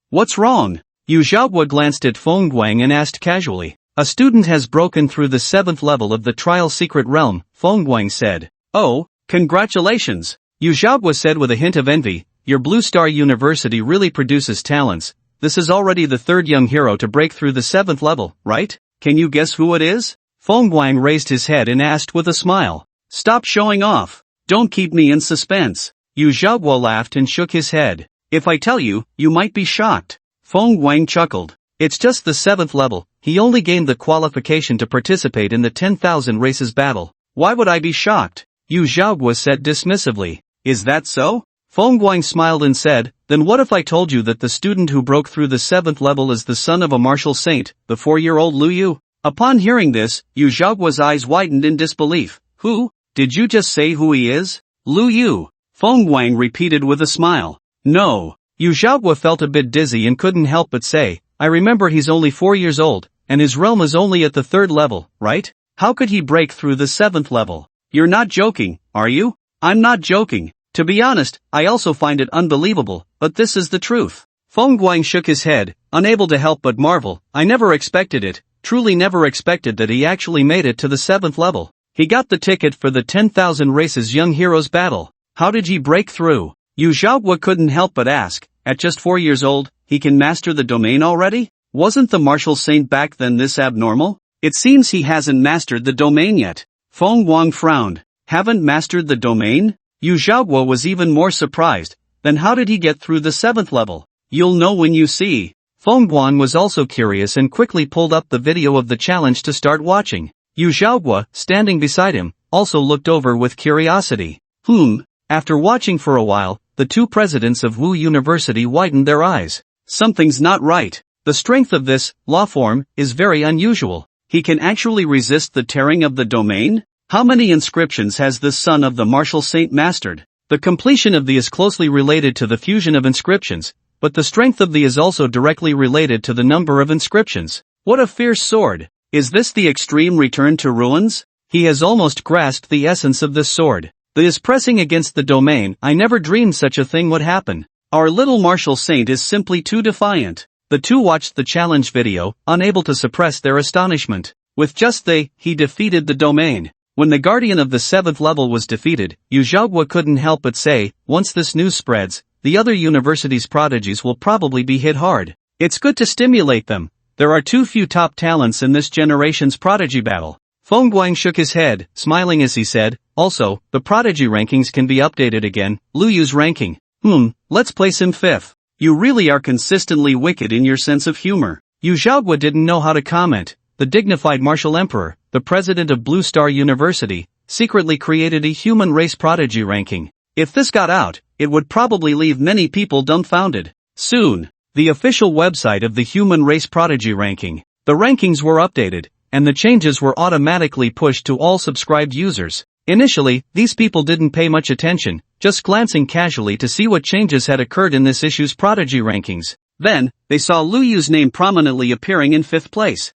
What's wrong? Yu Xiaoguo glanced at Feng Guang and asked casually. A student has broken through the 7th level of the trial secret realm, Feng Guang said. Oh, congratulations! Yu Xiaoguo said with a hint of envy. Your Blue Star University really produces talents. This is already the 3rd young hero to break through the 7th level, right? Can you guess who it is? Feng Guang raised his head and asked with a smile. Stop showing off. Don't keep me in suspense. Yu Xiaoguo laughed and shook his head. If I tell you, you might be shocked. Feng Guang chuckled. It's just the 7th level. He only gained the qualification to participate in the 10,000 Races battle. Why would I be shocked? Yu Xiaoguo said dismissively. Is that so? Feng Guang smiled and said, then what if I told you that the student who broke through the 7th level is the son of a martial saint, the 4-year-old Lu Yu? Upon hearing this, Yu Xiaoguo's eyes widened in disbelief. Who? Did you just say who he is? Lu Yu. Feng Guang repeated with a smile. No. Yu Xiaoguo felt a bit dizzy and couldn't help but say, I remember he's only 4 years old, and his realm is only at the 3rd level, right? How could he break through the 7th level? You're not joking, are you? I'm not joking. To be honest, I also find it unbelievable, but this is the truth. Feng Guang shook his head, unable to help but marvel. I never expected it, truly never expected that he actually made it to the 7th level. He got the ticket for the 10,000 races Young Heroes battle. How did he break through? Yu Xiaoguo couldn't help but ask, at just 4 years old, he can master the domain already? Wasn't the martial saint back then this abnormal? It seems he hasn't mastered the domain yet. Feng Guang frowned. Haven't mastered the domain? Yu Xiaoguo was even more surprised. Then how did he get through the 7th level? You'll know when you see. Feng Guang was also curious and quickly pulled up the video of the challenge to start watching. Yu Xiaoguo, standing beside him, also looked over with curiosity. After watching for a while, the two presidents of Wu University widened their eyes. Something's not right. The strength of this law form is very unusual. He can actually resist the tearing of the domain? How many inscriptions has this son of the martial saint mastered? The completion of the is closely related to the fusion of inscriptions, but the strength of the is also directly related to the number of inscriptions. What a fierce sword! Is this the extreme return to ruins? He has almost grasped the essence of this sword. The is pressing against the domain. I never dreamed such a thing would happen. Our little martial saint is simply too defiant. The two watched the challenge video, unable to suppress their astonishment. With just he defeated the domain. When the guardian of the 7th level was defeated, Yu Xiaoguo couldn't help but say, once this news spreads, the other university's prodigies will probably be hit hard. It's good to stimulate them. There are too few top talents in this generation's prodigy battle. Feng Guang shook his head, smiling as he said, also, the prodigy rankings can be updated again. Lu Yu's ranking. Let's place him 5th. You really are consistently wicked in your sense of humor. Yu Xiaoguo didn't know how to comment. The dignified martial emperor, the president of Blue Star University, secretly created a human race prodigy ranking. If this got out, it would probably leave many people dumbfounded. Soon, the official website of the human race prodigy ranking. The rankings were updated, and the changes were automatically pushed to all subscribed users. Initially, these people didn't pay much attention, just glancing casually to see what changes had occurred in this issue's prodigy rankings. Then, they saw Lu Yu's name prominently appearing in 5th place.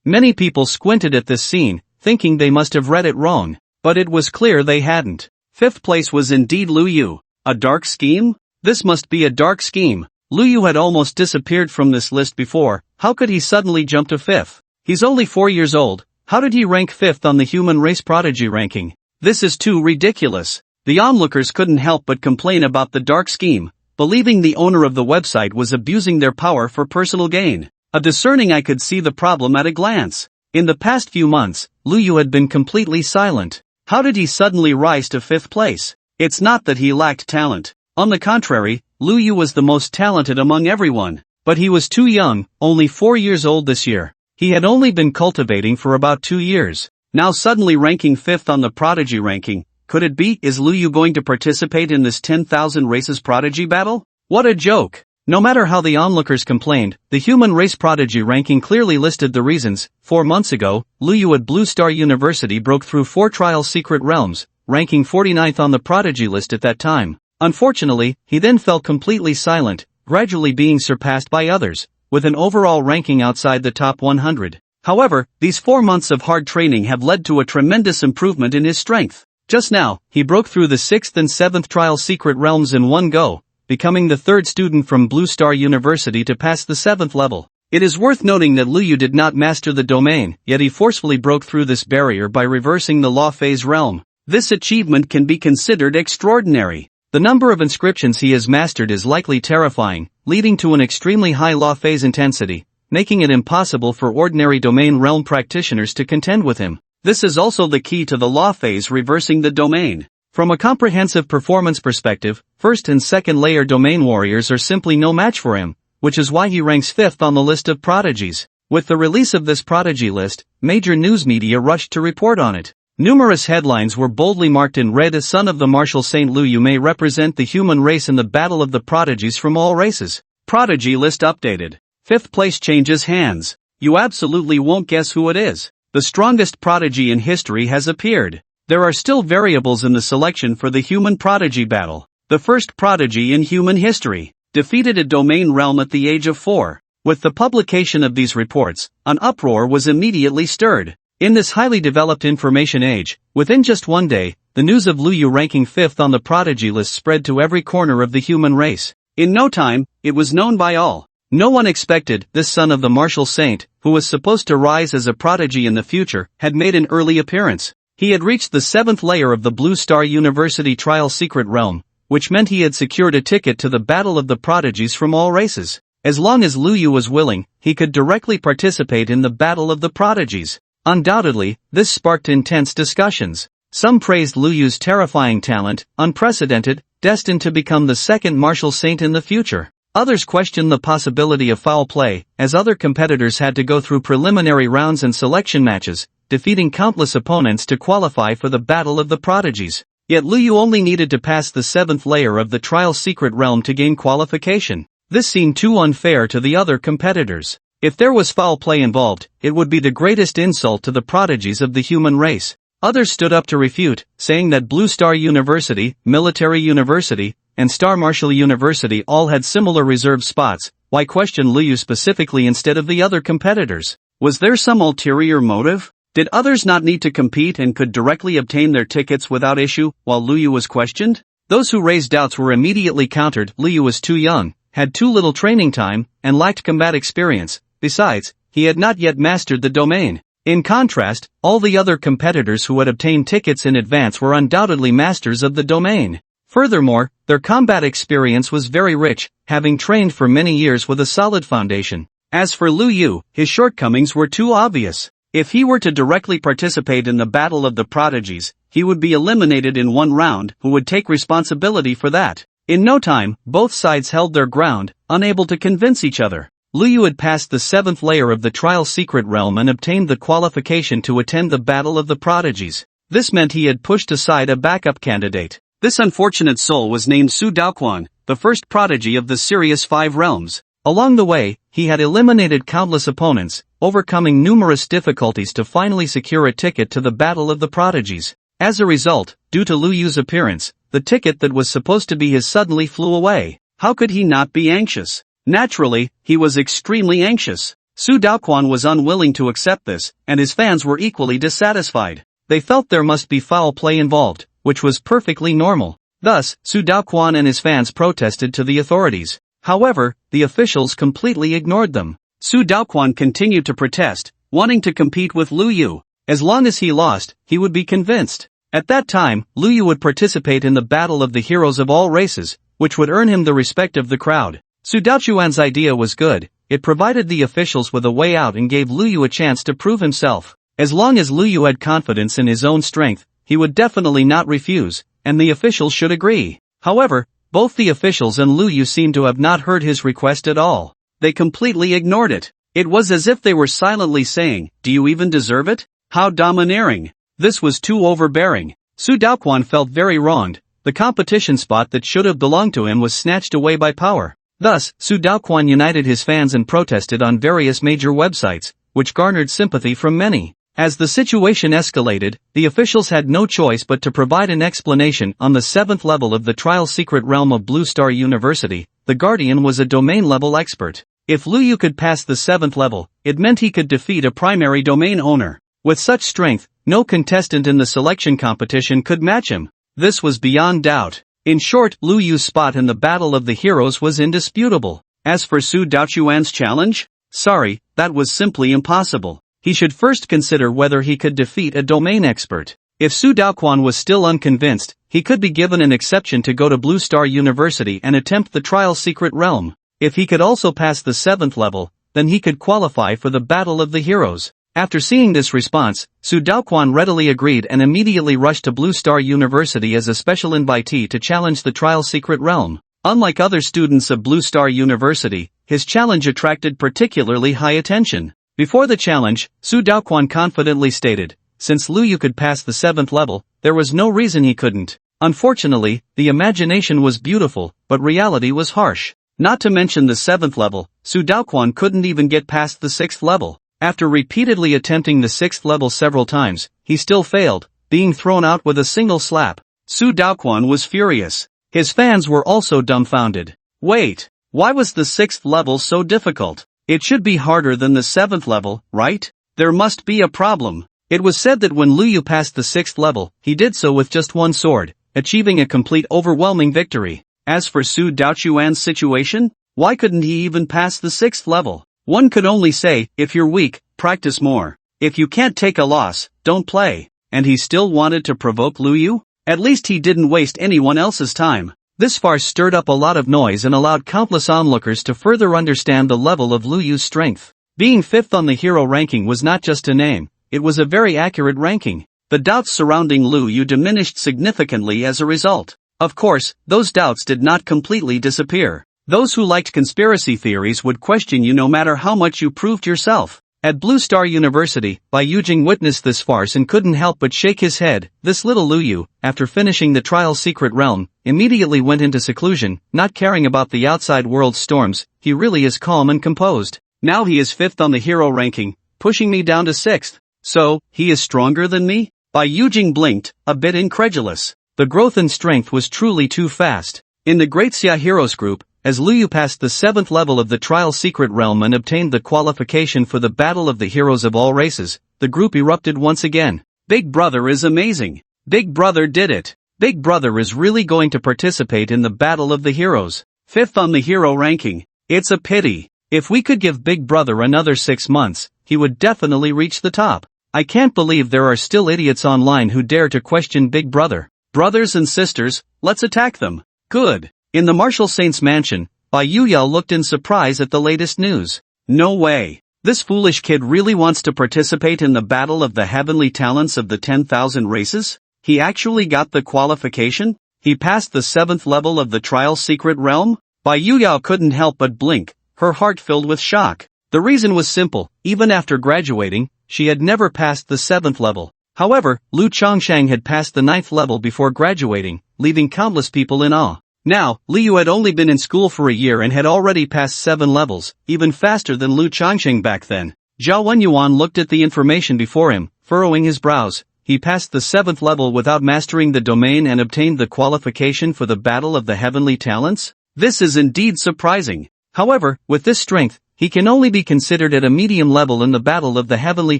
Many people squinted at this scene, thinking they must have read it wrong, but it was clear they hadn't. 5th place was indeed Lu Yu. A dark scheme? This must be a dark scheme. Lu Yu had almost disappeared from this list before. How could he suddenly jump to 5th? He's only 4 years old. How did he rank 5th on the human race prodigy ranking? This is too ridiculous. The onlookers couldn't help but complain about the dark scheme, believing the owner of the website was abusing their power for personal gain. A discerning eye could see the problem at a glance. In the past few months, Lu Yu had been completely silent. How did he suddenly rise to 5th place? It's not that he lacked talent. On the contrary, Lu Yu was the most talented among everyone. But he was too young, only 4 years old this year. He had only been cultivating for about 2 years. Now suddenly ranking 5th on the prodigy ranking. Could it be? Is Lu Yu going to participate in this 10,000 races prodigy battle? What a joke! No matter how the onlookers complained, the human race prodigy ranking clearly listed the reasons. 4 months ago, Lu Yu at Blue Star University broke through 4 trial secret realms, ranking 49th on the prodigy list at that time. Unfortunately, he then fell completely silent, gradually being surpassed by others, with an overall ranking outside the top 100. However, these 4 months of hard training have led to a tremendous improvement in his strength. Just now, he broke through the 6th and 7th trial secret realms in one go, becoming the 3rd student from Blue Star University to pass the 7th level. It is worth noting that Lu Yu did not master the domain, yet he forcefully broke through this barrier by reversing the law phase realm. This achievement can be considered extraordinary. The number of inscriptions he has mastered is likely terrifying, leading to an extremely high law phase intensity, making it impossible for ordinary domain realm practitioners to contend with him. This is also the key to the law phase reversing the domain. From a comprehensive performance perspective, 1st and 2nd layer domain warriors are simply no match for him, which is why he ranks 5th on the list of prodigies. With the release of this prodigy list, major news media rushed to report on it. Numerous headlines were boldly marked in red as son of the martial saint Lu Yu may represent the human race in the battle of the prodigies from all races. Prodigy list updated. 5th place changes hands. You absolutely won't guess who it is. The strongest prodigy in history has appeared. there are still variables in the selection for the human prodigy battle. The first prodigy in human history defeated a domain realm at the age of 4. With the publication of these reports, an uproar was immediately stirred. In this highly developed information age, within just one day, the news of Lu Yu ranking 5th on the prodigy list spread to every corner of the human race. In no time, it was known by all. No one expected this son of the martial saint, who was supposed to rise as a prodigy in the future, had made an early appearance. He had reached the 7th layer of the Blue Star University Trial Secret Realm, which meant he had secured a ticket to the battle of the prodigies from all races. As long as Lu Yu was willing, he could directly participate in the battle of the prodigies. Undoubtedly, this sparked intense discussions. Some praised Lu Yu's terrifying talent, unprecedented, destined to become the second martial saint in the future. Others questioned the possibility of foul play, as other competitors had to go through preliminary rounds and selection matches, defeating countless opponents to qualify for the battle of the prodigies. Yet Lu Yu only needed to pass the 7th layer of the trial secret realm to gain qualification. This seemed too unfair to the other competitors. If there was foul play involved, it would be the greatest insult to the prodigies of the human race. Others stood up to refute, saying that Blue Star University, Military University, and Star Martial University all had similar reserved spots. Why question Lu Yu specifically instead of the other competitors? Was there some ulterior motive? Did others not need to compete and could directly obtain their tickets without issue, while Lu Yu was questioned? Those who raised doubts were immediately countered. Lu Yu was too young, had too little training time, and lacked combat experience. Besides, he had not yet mastered the domain. In contrast, all the other competitors who had obtained tickets in advance were undoubtedly masters of the domain. Furthermore, their combat experience was very rich, having trained for many years with a solid foundation. As for Lu Yu, his shortcomings were too obvious. If he were to directly participate in the battle of the prodigies, he would be eliminated in one round. Who would take responsibility for that? In no time, both sides held their ground, unable to convince each other. Lu Yu had passed the 7th layer of the trial secret realm and obtained the qualification to attend the battle of the prodigies. This meant he had pushed aside a backup candidate. This unfortunate soul was named Su Daoquan, the first prodigy of the Sirius 5 realms. Along the way, he had eliminated countless opponents, overcoming numerous difficulties to finally secure a ticket to the battle of the prodigies. As a result, due to Lu Yu's appearance, the ticket that was supposed to be his suddenly flew away. How could he not be anxious? Naturally, he was extremely anxious. Su Daoquan was unwilling to accept this, and his fans were equally dissatisfied. They felt there must be foul play involved, which was perfectly normal. Thus, Su Daoquan and his fans protested to the authorities. However, the officials completely ignored them. Su Daoquan continued to protest, wanting to compete with Lu Yu. As long as he lost, he would be convinced. At that time, Lu Yu would participate in the battle of the heroes of all races, which would earn him the respect of the crowd. Su Daoquan's idea was good. It provided the officials with a way out and gave Lu Yu a chance to prove himself. As long as Lu Yu had confidence in his own strength, he would definitely not refuse, and the officials should agree. However, both the officials and Lu Yu seemed to have not heard his request at all. They completely ignored it. It was as if they were silently saying, "Do you even deserve it?" How domineering. This was too overbearing. Su Daoquan felt very wronged. The competition spot that should have belonged to him was snatched away by power. Thus, Su Daoquan united his fans and protested on various major websites, which garnered sympathy from many. As the situation escalated, the officials had no choice but to provide an explanation. On the 7th level of the trial secret realm of Blue Star University, the Guardian was a domain-level expert. If Lu Yu could pass the 7th level, it meant he could defeat a primary domain owner. With such strength, no contestant in the selection competition could match him. This was beyond doubt. In short, Lu Yu's spot in the battle of the heroes was indisputable. As for Su Daoquan's challenge? Sorry, that was simply impossible. He should first consider whether he could defeat a domain expert. If Su Daoquan was still unconvinced, he could be given an exception to go to Blue Star University and attempt the trial secret realm. If he could also pass the 7th level, then he could qualify for the battle of the heroes. After seeing this response, Su Daoquan readily agreed and immediately rushed to Blue Star University as a special invitee to challenge the trial secret realm. Unlike other students of Blue Star University, his challenge attracted particularly high attention. Before the challenge, Su Daoquan confidently stated, since Lu Yu could pass the 7th level, there was no reason he couldn't. Unfortunately, the imagination was beautiful, but reality was harsh. Not to mention the 7th level, Su Daoquan couldn't even get past the 6th level. After repeatedly attempting the 6th level several times, he still failed. being thrown out with a single slap. Su Daoquan was furious. His fans were also dumbfounded. Wait, why was the 6th level so difficult? It should be harder than the 7th level, right? There must be a problem. It was said that when Lu Yu passed the 6th level, he did so with just one sword, achieving a complete overwhelming victory. As for Su Daoquan's situation, why couldn't he even pass the 6th level? One could only say, if you're weak, practice more. If you can't take a loss, don't play. And he still wanted to provoke Lu Yu? At least he didn't waste anyone else's time. This farce stirred up a lot of noise and allowed countless onlookers to further understand the level of Lu Yu's strength. Being 5th on the hero ranking was not just a name, it was a very accurate ranking. The doubts surrounding Lu Yu diminished significantly as a result. Of course, those doubts did not completely disappear. Those who liked conspiracy theories would question you no matter how much you proved yourself. At Blue Star University, Bai Yujing witnessed this farce and couldn't help but shake his head. This little Lu Yu, after finishing the trial secret realm, immediately went into seclusion, not caring about the outside world's storms. He really is calm and composed. Now he is 5th on the hero ranking, pushing me down to 6th. So, he is stronger than me? Bai Yujing blinked, a bit incredulous. The growth in strength was truly too fast. In the Great Xia Heroes group, as Lu Yu passed the 7th level of the Trial Secret Realm and obtained the qualification for the Battle of the Heroes of all races, the group erupted once again. Big Brother is amazing. Big Brother did it. Big Brother is really going to participate in the Battle of the Heroes. 5th on the hero ranking. It's a pity. If we could give Big Brother another 6 months, he would definitely reach the top. I can't believe there are still idiots online who dare to question Big Brother. Brothers and sisters, let's attack them. Good. In the Martial Saint's mansion, Bai Yuyao looked in surprise at the latest news. No way. This foolish kid really wants to participate in the battle of the heavenly talents of the 10,000 races? He actually got the qualification? He passed the 7th level of the Trial Secret Realm? Bai Yuyao couldn't help but blink, her heart filled with shock. The reason was simple, even after graduating, she had never passed the 7th level. However, Lu Chongshang had passed the 9th level before graduating, leaving countless people in awe. Now, Liu had only been in school for a year and had already passed 7 levels, even faster than Lu Chongsheng back then. Zhao Wenyuan looked at the information before him, furrowing his brows. He passed the 7th level without mastering the domain and obtained the qualification for the Battle of the Heavenly Talents? This is indeed surprising. However, with this strength, he can only be considered at a medium level in the Battle of the Heavenly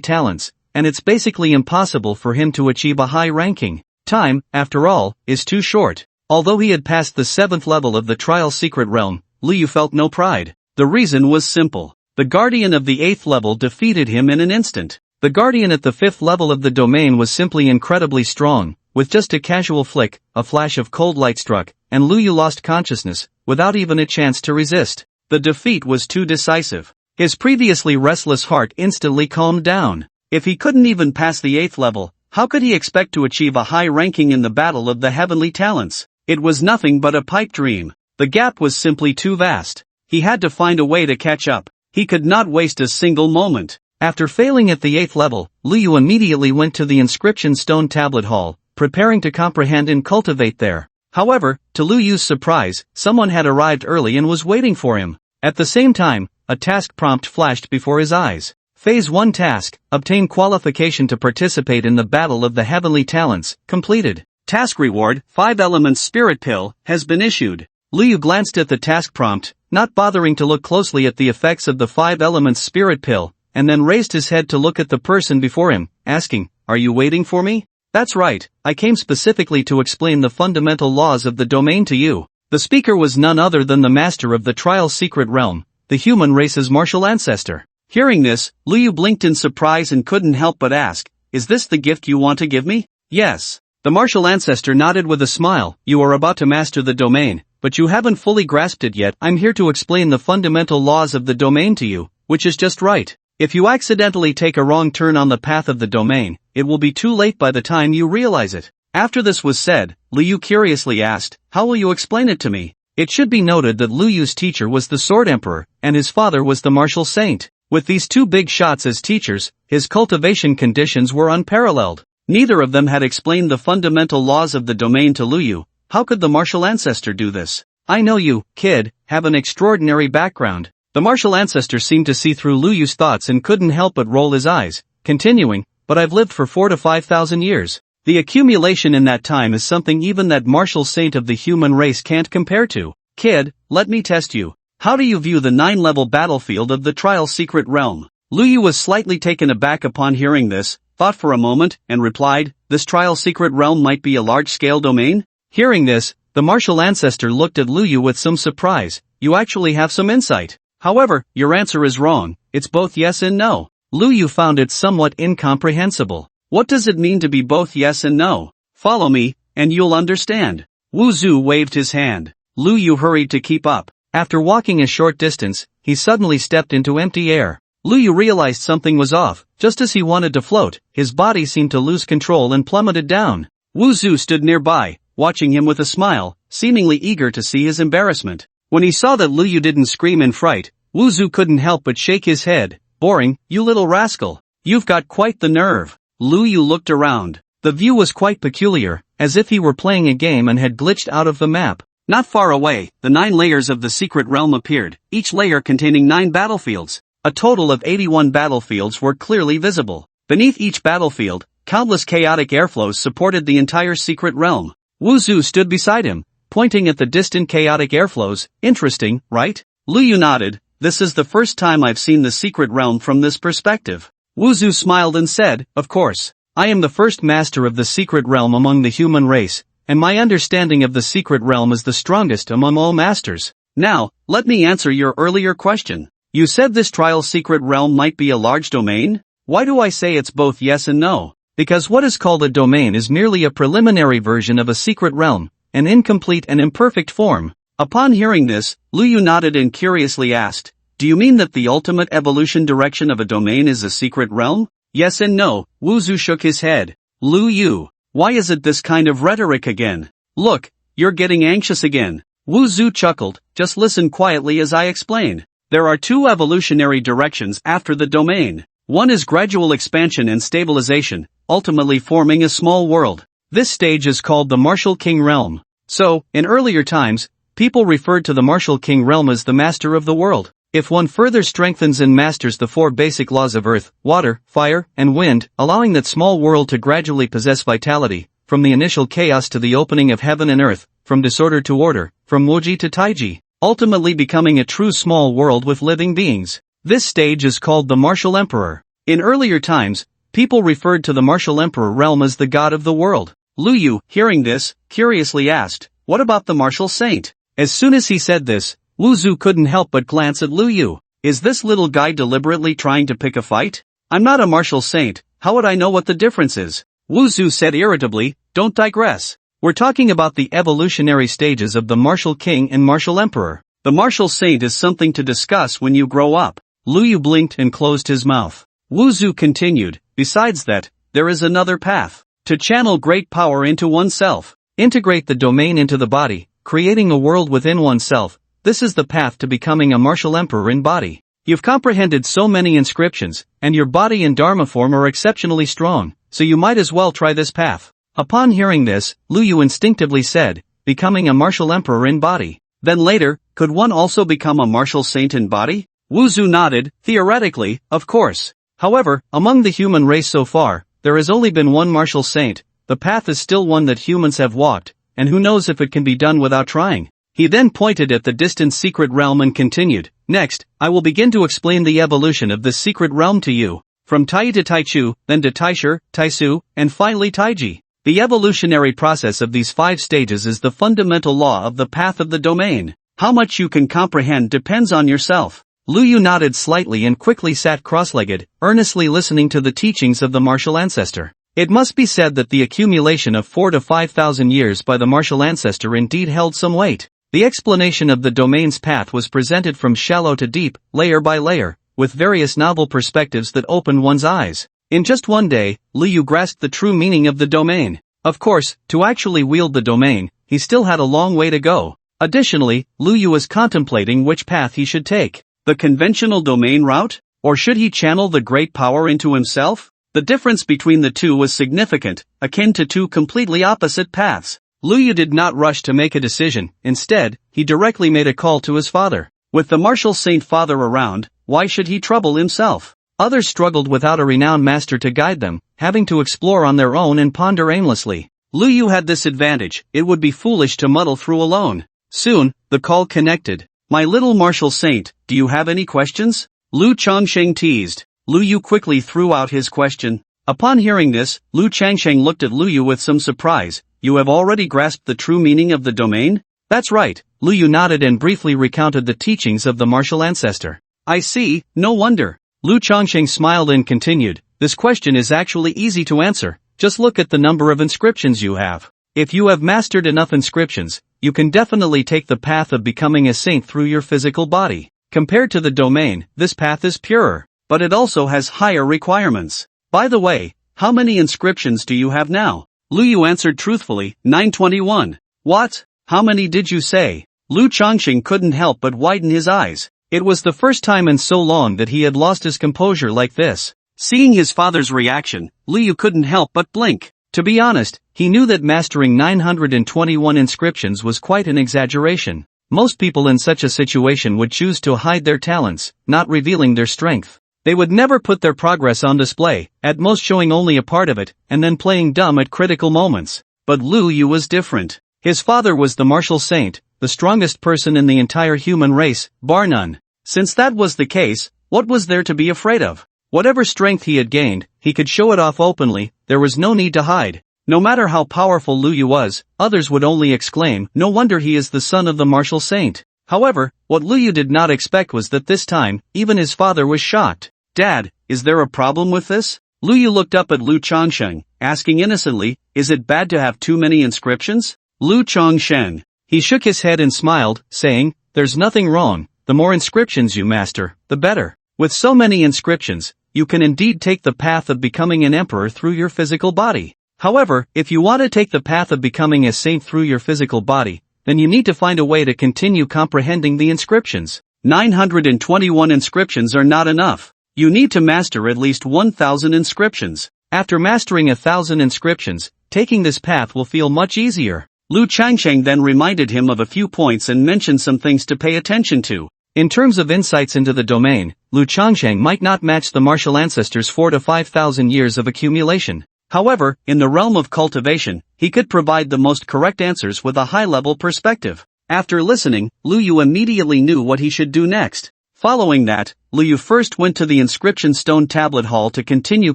Talents, and it's basically impossible for him to achieve a high ranking. Time, after all, is too short. Although he had passed the 7th level of the Trial Secret Realm, Liu felt no pride. The reason was simple. The Guardian of the 8th level defeated him in an instant. The Guardian at the 5th level of the domain was simply incredibly strong. With just a casual flick, a flash of cold light struck, and Liu lost consciousness, without even a chance to resist. The defeat was too decisive. His previously restless heart instantly calmed down. If he couldn't even pass the 8th level, how could he expect to achieve a high ranking in the Battle of the Heavenly Talents? It was nothing but a pipe dream. The gap was simply too vast. He had to find a way to catch up. He could not waste a single moment. After failing at the 8th level, Liu immediately went to the inscription stone tablet hall, preparing to comprehend and cultivate there. However, to Lu Yu's surprise, someone had arrived early and was waiting for him. At the same time, a task prompt flashed before his eyes. Phase 1 task, obtain qualification to participate in the Battle of the Heavenly Talents, completed. Task reward, 5 elements spirit pill, has been issued. Liu glanced at the task prompt, not bothering to look closely at the effects of the 5 elements spirit pill, and then raised his head to look at the person before him, asking, "Are you waiting for me?" "That's right, I came specifically to explain the fundamental laws of the domain to you." The speaker was none other than the master of the Trial Secret Realm, the human race's martial ancestor. Hearing this, Liu blinked in surprise and couldn't help but ask, "Is this the gift you want to give me?" "Yes." The martial ancestor nodded with a smile. "You are about to master the domain, but you haven't fully grasped it yet. I'm here to explain the fundamental laws of the domain to you, which is just right. If you accidentally take a wrong turn on the path of the domain, it will be too late by the time you realize it." After this was said, Liu curiously asked, "How will you explain it to me?" It should be noted that Liu's teacher was the Sword Emperor, and his father was the Martial Saint. With these two big shots as teachers, his cultivation conditions were unparalleled. Neither of them had explained the fundamental laws of the domain to Liu. How could the martial ancestor do this? "I know you, kid, have an extraordinary background." The martial ancestor seemed to see through Liu's thoughts and couldn't help but roll his eyes, continuing, "But I've lived for 4 to 5,000 years. The accumulation in that time is something even that martial saint of the human race can't compare to. Kid, let me test you. How do you view the 9-level battlefield of the Trial Secret Realm? Luyu was slightly taken aback upon hearing this, thought for a moment, and replied, this Trial Secret Realm might be a large-scale domain? Hearing this, the martial ancestor looked at Luyu with some surprise. You actually have some insight. However, your answer is wrong, it's both yes and no. Luyu found it somewhat incomprehensible. What does it mean to be both yes and no? Follow me, and you'll understand. Wu Zu waved his hand. Luyu hurried to keep up. After walking a short distance, he suddenly stepped into empty air. Luyu realized something was off. Just as he wanted to float, his body seemed to lose control and plummeted down. Wu Zu stood nearby, watching him with a smile, seemingly eager to see his embarrassment. When he saw that Luyu didn't scream in fright, Wu Zu couldn't help but shake his head. Boring, you little rascal. You've got quite the nerve. Luyu looked around. The view was quite peculiar, as if he were playing a game and had glitched out of the map. Not far away, the 9 layers of the secret realm appeared, each layer containing 9 battlefields. A total of 81 battlefields were clearly visible. Beneath each battlefield, countless chaotic airflows supported the entire secret realm. Wu Zu stood beside him, pointing at the distant chaotic airflows. Interesting, right? Luyu nodded. This is the first time I've seen the secret realm from this perspective. Wu Zu smiled and said, of course. I am the first master of the secret realm among the human race, and my understanding of the secret realm is the strongest among all masters. Now, let me answer your earlier question. You said this trial secret realm might be a large domain? Why do I say it's both yes and no? Because what is called a domain is merely a preliminary version of a secret realm, an incomplete and imperfect form. Upon hearing this, Luyu nodded and curiously asked, do you mean that the ultimate evolution direction of a domain is a secret realm? Yes and no. Wu Zu shook his head. Luyu, why is it this kind of rhetoric again? Look, you're getting anxious again. Wu Zu chuckled. Just listen quietly as I explain. There are 2 evolutionary directions after the domain. One is gradual expansion and stabilization, ultimately forming a small world. This stage is called the Martial King Realm. So, in earlier times, people referred to the Martial King Realm as the master of the world. If one further strengthens and masters the 4 basic laws of earth, water, fire, and wind, allowing that small world to gradually possess vitality, from the initial chaos to the opening of heaven and earth, from disorder to order, from Woji to Taiji, ultimately becoming a true small world with living beings. This stage is called the Martial Emperor. In earlier times, people referred to the Martial Emperor realm as the god of the world. Luyu, hearing this, curiously asked, what about the Martial Saint? As soon as he said this, Wu Zu couldn't help but glance at Luyu. Is this little guy deliberately trying to pick a fight? I'm not a martial saint, how would I know what the difference is? Wu Zu said irritably, don't digress. We're talking about the evolutionary stages of the Martial King and Martial Emperor. The Martial Saint is something to discuss when you grow up. Luyu blinked and closed his mouth. Wu Zu continued, besides that, there is another path. To channel great power into oneself. Integrate the domain into the body, creating a world within oneself. This is the path to becoming a martial emperor in body. You've comprehended so many inscriptions, and your body and dharma form are exceptionally strong, so you might as well try this path. Upon hearing this, Luyu instinctively said, becoming a martial emperor in body. Then later, could one also become a martial saint in body? Wu Zu nodded, theoretically, of course. However, among the human race so far, there has only been one martial saint. The path is still one that humans have walked, and who knows if it can be done without trying. He then pointed at the distant secret realm and continued, next, I will begin to explain the evolution of this secret realm to you. From Tai to Taichu, then to Taishu, Taisu, and finally Taiji. The evolutionary process of these 5 stages is the fundamental law of the path of the domain. How much you can comprehend depends on yourself. Luyu nodded slightly and quickly sat cross-legged, earnestly listening to the teachings of the martial ancestor. It must be said that the accumulation of 4 to 5,000 years by the martial ancestor indeed held some weight. The explanation of the domain's path was presented from shallow to deep, layer by layer, with various novel perspectives that opened one's eyes. In just one day, Luyu grasped the true meaning of the domain. Of course, to actually wield the domain, he still had a long way to go. Additionally, Luyu was contemplating which path he should take. The conventional domain route? Or should he channel the great power into himself? The difference between the two was significant, akin to 2 completely opposite paths. Luyu did not rush to make a decision. Instead, he directly made a call to his father. With the martial saint father around, why should he trouble himself? Others struggled without a renowned master to guide them, having to explore on their own and ponder aimlessly. Lu Yu had this advantage: it would be foolish to muddle through alone. Soon, the call connected. "My little martial saint, do you have any questions?" Lu Changsheng teased. Lu Yu quickly threw out his question. Upon hearing this, Lu Changsheng looked at Lu Yu with some surprise. "You have already grasped the true meaning of the domain?" "That's right." Lu Yu nodded and briefly recounted the teachings of the martial ancestor. "I see, no wonder." Lu Changsheng smiled and continued, "This question is actually easy to answer. Just look at the number of inscriptions you have. If you have mastered enough inscriptions, you can definitely take the path of becoming a saint through your physical body. Compared to the domain, this path is purer, but it also has higher requirements. By the way, how many inscriptions do you have now?" Lu Yu answered truthfully, 921. "What? How many did you say?" Lu Changsheng couldn't help but widen his eyes. It was the first time in so long that he had lost his composure like this. Seeing his father's reaction, Lu Yu couldn't help but blink. To be honest, he knew that mastering 921 inscriptions was quite an exaggeration. Most people in such a situation would choose to hide their talents, not revealing their strength. They would never put their progress on display, at most showing only a part of it, and then playing dumb at critical moments. But Lu Yu was different. His father was the martial saint, the strongest person in the entire human race, bar none. Since that was the case, what was there to be afraid of? Whatever strength he had gained, he could show it off openly. There was no need to hide. No matter how powerful Lu Yu was, others would only exclaim, "No wonder he is the son of the martial saint." However, what Lu Yu did not expect was that this time, even his father was shocked. "Dad, is there a problem with this?" Lu Yu looked up at Lu Changsheng, asking innocently, "Is it bad to have too many inscriptions?" Lu Changsheng. He shook his head and smiled, saying, "There's nothing wrong. The more inscriptions you master, the better. With so many inscriptions, you can indeed take the path of becoming an emperor through your physical body. However, if you want to take the path of becoming a saint through your physical body, then you need to find a way to continue comprehending the inscriptions. 921 inscriptions are not enough. You need to master at least 1,000 inscriptions. After mastering 1,000 inscriptions, taking this path will feel much easier." Lu Changsheng then reminded him of a few points and mentioned some things to pay attention to. In terms of insights into the domain, Lu Changsheng might not match the martial ancestors' 4 to 5,000 years of accumulation. However, in the realm of cultivation, he could provide the most correct answers with a high-level perspective. After listening, Lu Yu immediately knew what he should do next. Following that, Lu Yu first went to the inscription stone tablet hall to continue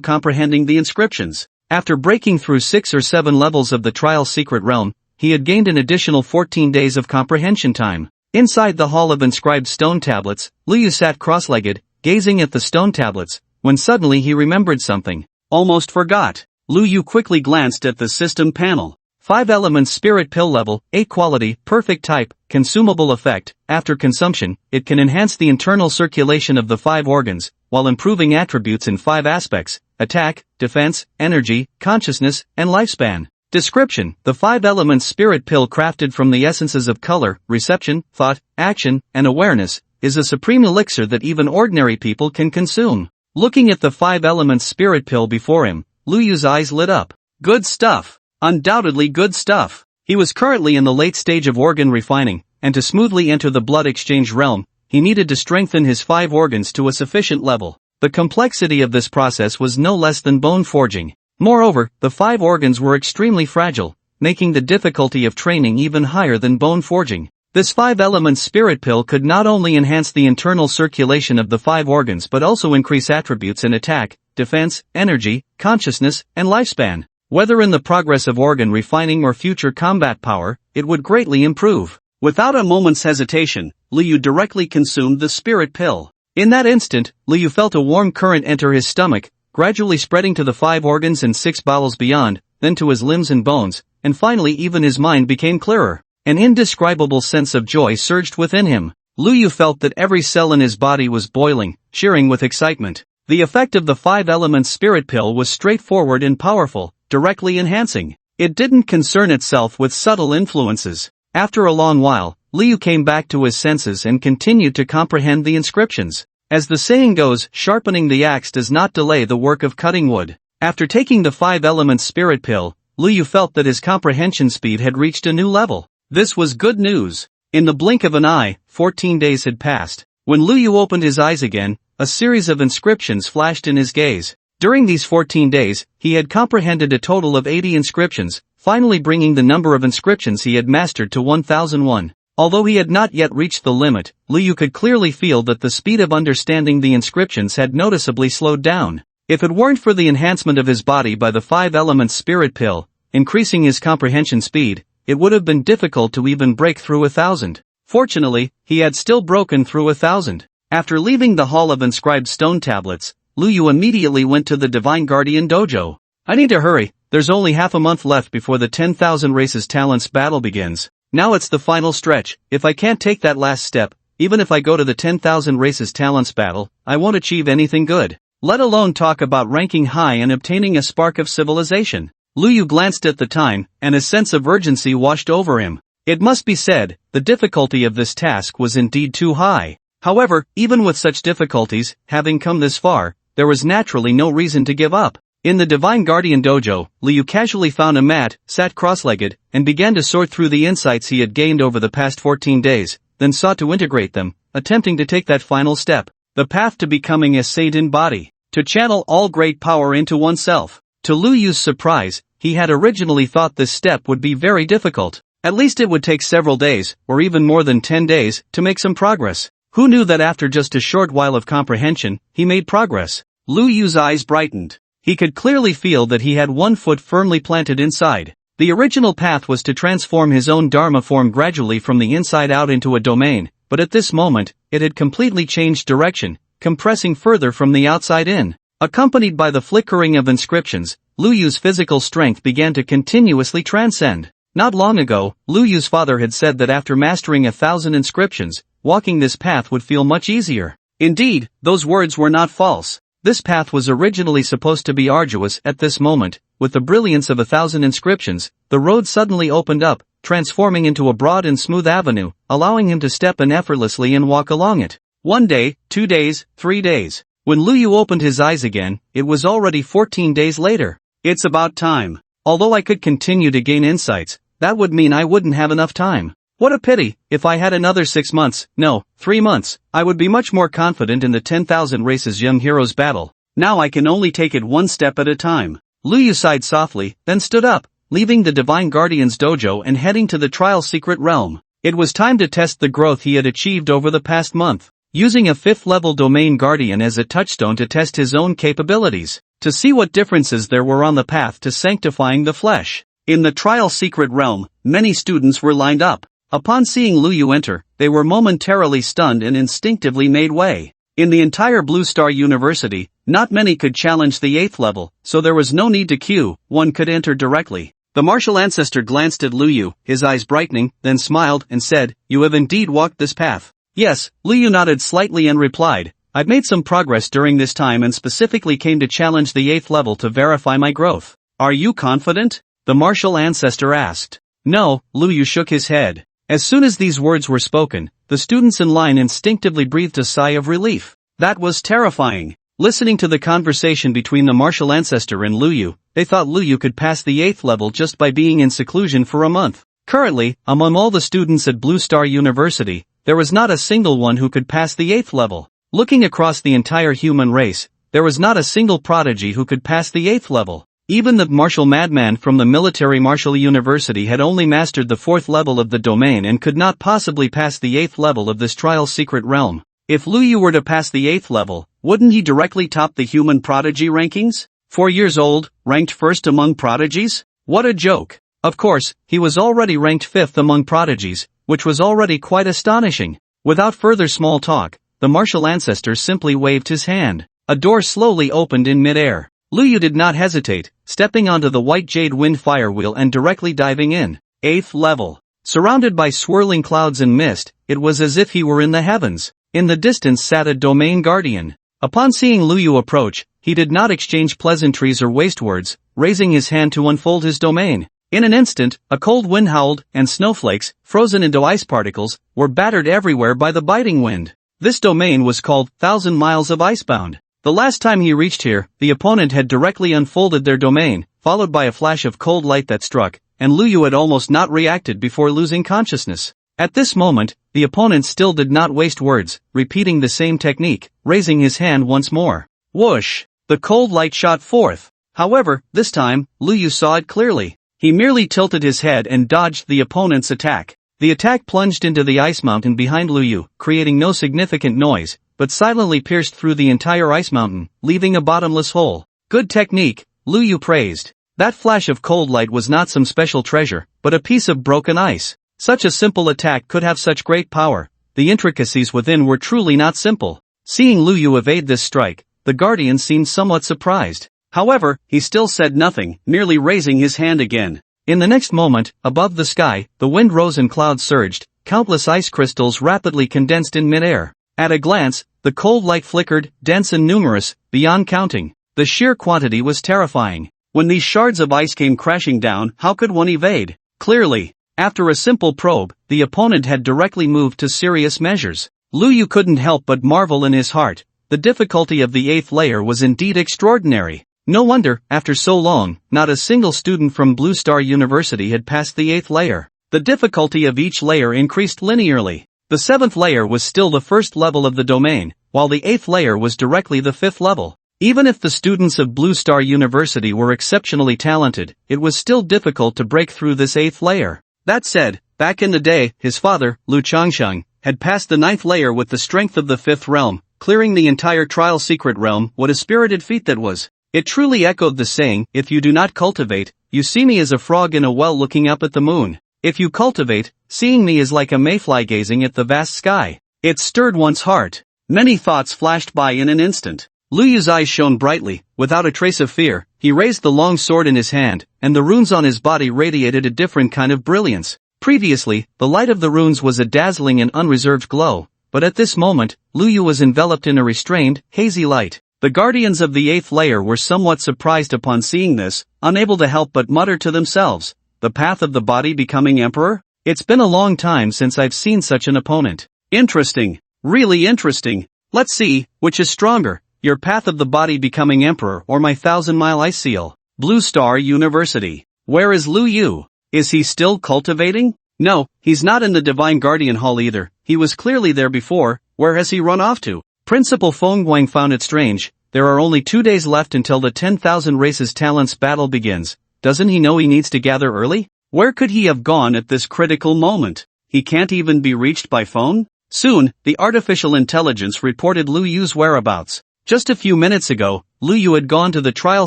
comprehending the inscriptions. After breaking through 6 or 7 levels of the trial secret realm, he had gained an additional 14 days of comprehension time. Inside the hall of inscribed stone tablets, Lu Yu sat cross-legged, gazing at the stone tablets, when suddenly he remembered something. Almost forgot. Lu Yu quickly glanced at the system panel. 5 elements spirit pill level, 8 quality, perfect type, consumable effect. After consumption, it can enhance the internal circulation of the 5 organs, while improving attributes in 5 aspects: attack, defense, energy, consciousness, and lifespan. Description: the 5 elements spirit pill, crafted from the essences of color, reception, thought, action, and awareness, is a supreme elixir that even ordinary people can consume. Looking at the 5 elements spirit pill before him, Lu Yu's eyes lit up. Good stuff. Undoubtedly good stuff. He was currently in the late stage of organ refining, and to smoothly enter the blood exchange realm, he needed to strengthen his 5 organs to a sufficient level. The complexity of this process was no less than bone forging. Moreover, the 5 organs were extremely fragile, making the difficulty of training even higher than bone forging. This 5-element spirit pill could not only enhance the internal circulation of the 5 organs but also increase attributes in attack, defense, energy, consciousness, and lifespan. Whether in the progress of organ refining or future combat power, it would greatly improve. Without a moment's hesitation, Lu Yu directly consumed the spirit pill. In that instant, Lu Yu felt a warm current enter his stomach, gradually spreading to the 5 organs and 6 bowels beyond, then to his limbs and bones, and finally even his mind became clearer. An indescribable sense of joy surged within him. Lu Yu felt that every cell in his body was boiling, cheering with excitement. The effect of the 5-element spirit pill was straightforward and powerful, directly enhancing. It didn't concern itself with subtle influences. After a long while, Lu Yu came back to his senses and continued to comprehend the inscriptions. As the saying goes, sharpening the axe does not delay the work of cutting wood. After taking the 5-element spirit pill, Lu Yu felt that his comprehension speed had reached a new level. This was good news. In the blink of an eye, 14 days had passed. When Lu Yu opened his eyes again, a series of inscriptions flashed in his gaze. During these 14 days, he had comprehended a total of 80 inscriptions, finally bringing the number of inscriptions he had mastered to 1001. Although he had not yet reached the limit, Liu could clearly feel that the speed of understanding the inscriptions had noticeably slowed down. If it weren't for the enhancement of his body by the 5 elements spirit pill, increasing his comprehension speed, it would have been difficult to even break through 1,000. Fortunately, he had still broken through 1,000. After leaving the Hall of Inscribed Stone Tablets, Liu immediately went to the Divine Guardian Dojo. I need to hurry, there's only half a month left before the 10,000 Races Talents battle begins. Now it's the final stretch. If I can't take that last step, even if I go to the 10,000 Races Talents battle, I won't achieve anything good. Let alone talk about ranking high and obtaining a spark of civilization. Liu glanced at the time, and a sense of urgency washed over him. It must be said, the difficulty of this task was indeed too high. However, even with such difficulties, having come this far, there was naturally no reason to give up. In the Divine Guardian Dojo, Liu casually found a mat, sat cross-legged, and began to sort through the insights he had gained over the past 14 days, then sought to integrate them, attempting to take that final step. The path to becoming a saint in body. To channel all great power into oneself. To Liu's surprise, he had originally thought this step would be very difficult. At least it would take several days, or even more than 10 days, to make some progress. Who knew that after just a short while of comprehension, he made progress? Liu's eyes brightened. He could clearly feel that he had one foot firmly planted inside. The original path was to transform his own Dharma form gradually from the inside out into a domain, but at this moment, it had completely changed direction, compressing further from the outside in. Accompanied by the flickering of inscriptions, Liu's physical strength began to continuously transcend. Not long ago, Liu's father had said that after mastering 1,000 inscriptions, walking this path would feel much easier. Indeed, those words were not false. This path was originally supposed to be arduous. At this moment, with the brilliance of 1,000 inscriptions, the road suddenly opened up, transforming into a broad and smooth avenue, allowing him to step in effortlessly and walk along it. 1 day, 2 days, 3 days. When Liu opened his eyes again, it was already 14 days later. It's about time. Although I could continue to gain insights, that would mean I wouldn't have enough time. What a pity. If I had another 6 months, no, 3 months, I would be much more confident in the 10,000 Races Young Heroes battle. Now I can only take it one step at a time. Liu sighed softly, then stood up, leaving the Divine Guardian's dojo and heading to the Trial Secret Realm. It was time to test the growth he had achieved over the past month, using a 5th level Domain Guardian as a touchstone to test his own capabilities, to see what differences there were on the path to sanctifying the flesh. In the Trial Secret Realm, many students were lined up. Upon seeing Liu enter, they were momentarily stunned and instinctively made way. In the entire Blue Star University, not many could challenge the 8th level, so there was no need to queue, one could enter directly. The martial ancestor glanced at Liu, his eyes brightening, then smiled and said, "You have indeed walked this path." Yes, Liu nodded slightly and replied, "I've made some progress during this time and specifically came to challenge the 8th level to verify my growth." "Are you confident?" the martial ancestor asked. No, Liu shook his head. As soon as these words were spoken, the students in line instinctively breathed a sigh of relief. That was terrifying. Listening to the conversation between the martial ancestor and Liu, they thought Liu could pass the 8th level just by being in seclusion for a month. Currently, among all the students at Blue Star University, there was not a single one who could pass the 8th level. Looking across the entire human race, there was not a single prodigy who could pass the 8th level. Even the martial madman from the Military Martial University had only mastered the 4th level of the domain and could not possibly pass the 8th level of this Trial Secret Realm. If Liu were to pass the 8th level, wouldn't he directly top the human prodigy rankings? 4 years old, ranked first among prodigies? What a joke. Of course, he was already ranked 5th among prodigies, which was already quite astonishing. Without further small talk, the martial ancestor simply waved his hand. A door slowly opened in midair. Liu did not hesitate, stepping onto the white jade wind firewheel and directly diving in. 8th level. Surrounded by swirling clouds and mist, it was as if he were in the heavens. In the distance sat a domain guardian. Upon seeing Liu approach, he did not exchange pleasantries or waste words, raising his hand to unfold his domain. In an instant, a cold wind howled, and snowflakes, frozen into ice particles, were battered everywhere by the biting wind. This domain was called 1,000 Miles of Icebound. The last time he reached here, the opponent had directly unfolded their domain, followed by a flash of cold light that struck, and Liu had almost not reacted before losing consciousness. At this moment, the opponent still did not waste words, repeating the same technique, raising his hand once more. Whoosh! The cold light shot forth. However, this time, Lu Yu saw it clearly. He merely tilted his head and dodged the opponent's attack. The attack plunged into the ice mountain behind Lu Yu, creating no significant noise, but silently pierced through the entire ice mountain, leaving a bottomless hole. Good technique, Lu Yu praised. That flash of cold light was not some special treasure, but a piece of broken ice. Such a simple attack could have such great power. The intricacies within were truly not simple. Seeing Lu Yu evade this strike, the guardian seemed somewhat surprised. However, he still said nothing, merely raising his hand again. In the next moment, above the sky, the wind rose and clouds surged, countless ice crystals rapidly condensed in midair. At a glance, the cold light flickered, dense and numerous, beyond counting. The sheer quantity was terrifying. When these shards of ice came crashing down, how could one evade? Clearly, after a simple probe, the opponent had directly moved to serious measures. Lu Yu couldn't help but marvel in his heart. The difficulty of the 8th layer was indeed extraordinary. No wonder, after so long, not a single student from Blue Star University had passed the 8th layer. The difficulty of each layer increased linearly. The 7th layer was still the first level of the domain, while the 8th layer was directly the 5th level. Even if the students of Blue Star University were exceptionally talented, it was still difficult to break through this 8th layer. That said, back in the day, his father, Lu Changsheng, had passed the 9th layer with the strength of the 5th realm, clearing the entire trial secret realm. What a spirited feat that was. It truly echoed the saying, if you do not cultivate, you see me as a frog in a well looking up at the moon. If you cultivate, seeing me is like a mayfly gazing at the vast sky. It stirred one's heart. Many thoughts flashed by in an instant. Lu Yu's eyes shone brightly, without a trace of fear. He raised the long sword in his hand, and the runes on his body radiated a different kind of brilliance. Previously, the light of the runes was a dazzling and unreserved glow, but at this moment, Lu Yu was enveloped in a restrained, hazy light. The guardians of the 8th layer were somewhat surprised upon seeing this, unable to help but mutter to themselves, the path of the body becoming emperor? It's been a long time since I've seen such an opponent. Interesting. Really interesting. Let's see, which is stronger, your path of the body becoming emperor or my 1,000-mile ice seal? Blue Star University. Where is Lu Yu? Is he still cultivating? No, he's not in the Divine Guardian Hall either. He was clearly there before. Where has he run off to? Principal Feng Guang found it strange. There are only 2 days left until the 10,000 races talents battle begins. Doesn't he know he needs to gather early? Where could he have gone at this critical moment? He can't even be reached by phone? Soon, the artificial intelligence reported Lu Yu's whereabouts. Just a few minutes ago, Lu Yu had gone to the trial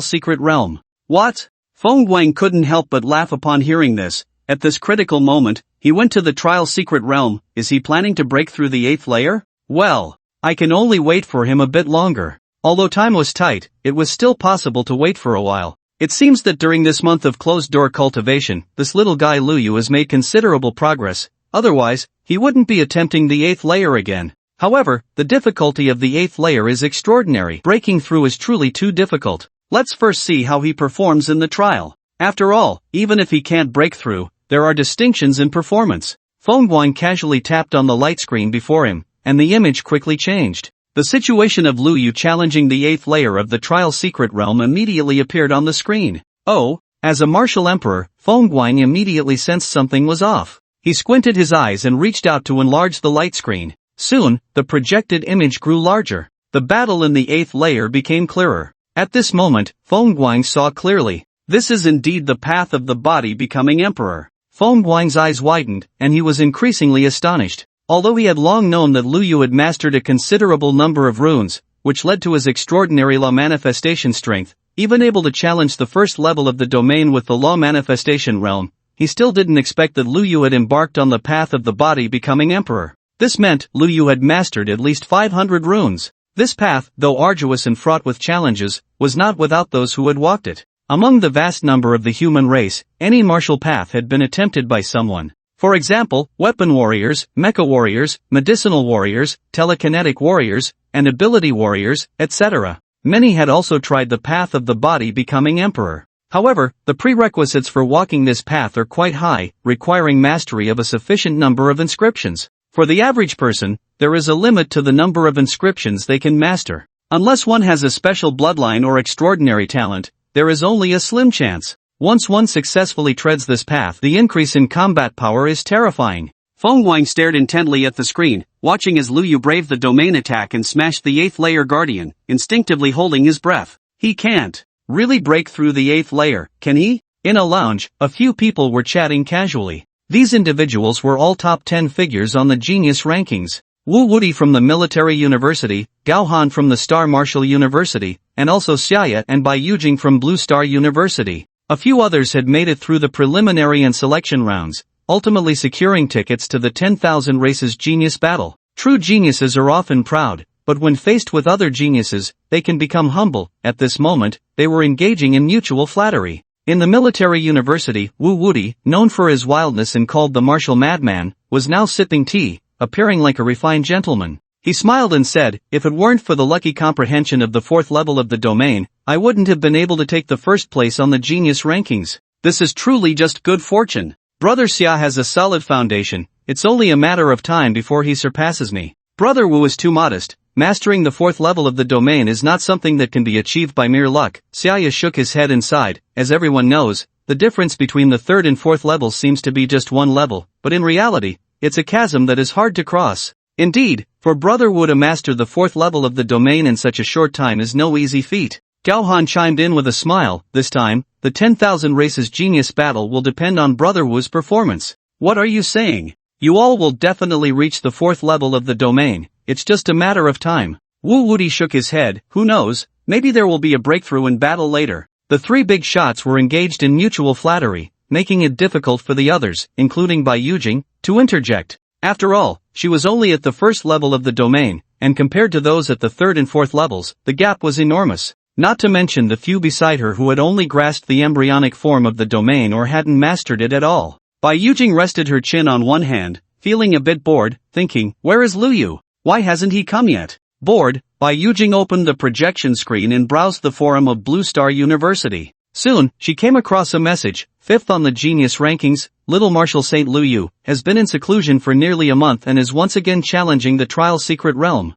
secret realm. What? Feng Guang couldn't help but laugh upon hearing this. At this critical moment, he went to the trial secret realm. Is he planning to break through the 8th layer? Well, I can only wait for him a bit longer. Although time was tight, it was still possible to wait for a while. It seems that during this month of closed-door cultivation, this little guy Lu Yu has made considerable progress. Otherwise, he wouldn't be attempting the 8th layer again. However, the difficulty of the 8th layer is extraordinary. Breaking through is truly too difficult. Let's first see how he performs in the trial. After all, even if he can't break through, there are distinctions in performance. Feng Guang casually tapped on the light screen before him, and the image quickly changed. The situation of Lu Yu challenging the 8th layer of the trial secret realm immediately appeared on the screen. Oh, as a martial emperor, Feng Guang immediately sensed something was off. He squinted his eyes and reached out to enlarge the light screen. Soon, the projected image grew larger. The battle in the 8th layer became clearer. At this moment, Feng Guang saw clearly. This is indeed the path of the body becoming emperor. Feng Guang's eyes widened, and he was increasingly astonished. Although he had long known that Lu Yu had mastered a considerable number of runes, which led to his extraordinary law manifestation strength, even able to challenge the first level of the domain with the law manifestation realm, he still didn't expect that Lu Yu had embarked on the path of the body becoming emperor. This meant Lu Yu had mastered at least 500 runes. This path, though arduous and fraught with challenges, was not without those who had walked it. Among the vast number of the human race, any martial path had been attempted by someone. For example, weapon warriors, mecha warriors, medicinal warriors, telekinetic warriors, and ability warriors, etc. Many had also tried the path of the body becoming emperor. However, the prerequisites for walking this path are quite high, requiring mastery of a sufficient number of inscriptions. For the average person, there is a limit to the number of inscriptions they can master. Unless one has a special bloodline or extraordinary talent, there is only a slim chance. Once one successfully treads this path, the increase in combat power is terrifying. Feng Wang stared intently at the screen, watching as Lu Yu braved the domain attack and smashed the 8th layer guardian, instinctively holding his breath. He can't really break through the 8th layer, can he? In a lounge, a few people were chatting casually. These individuals were all top 10 figures on the genius rankings. Wu Wudi from the Military University, Gao Han from the Star Martial University, and also Xiaya and Bai Yujing from Blue Star University. A few others had made it through the preliminary and selection rounds, ultimately securing tickets to the 10,000 Races Genius Battle. True geniuses are often proud, but when faced with other geniuses, they can become humble. At this moment, they were engaging in mutual flattery. In the military university, Wu Wudi, known for his wildness and called the martial madman, was now sipping tea, appearing like a refined gentleman. He smiled and said, "If it weren't for the lucky comprehension of the 4th level of the domain, I wouldn't have been able to take the first place on the genius rankings. This is truly just good fortune. Brother Xia has a solid foundation, it's only a matter of time before he surpasses me. Brother Wu is too modest, mastering the 4th level of the domain is not something that can be achieved by mere luck." Xiaya shook his head and sighed. As everyone knows, the difference between the 3rd and 4th levels seems to be just one level, but in reality, it's a chasm that is hard to cross. Indeed, for Brother Wu to master the 4th level of the domain in such a short time is no easy feat. Gao Han chimed in with a smile. This time, the 10,000 Races Genius Battle will depend on Brother Wu's performance. What are you saying? You all will definitely reach the 4th level of the domain, it's just a matter of time. Wu Wudi shook his head. Who knows, maybe there will be a breakthrough in battle later. The 3 big shots were engaged in mutual flattery, making it difficult for the others, including Bai Yujing, to interject. After all, she was only at the 1st level of the domain, and compared to those at the 3rd and 4th levels, the gap was enormous. Not to mention the few beside her who had only grasped the embryonic form of the domain or hadn't mastered it at all. Bai Yujing rested her chin on one hand, feeling a bit bored, thinking, where is Lu Yu? Why hasn't he come yet? Bored, Bai Yujing opened the projection screen and browsed the forum of Blue Star University. Soon, she came across a message, 5th on the genius rankings, Little Marshal Saint Lu Yu, has been in seclusion for nearly a month and is once again challenging the trial secret realm.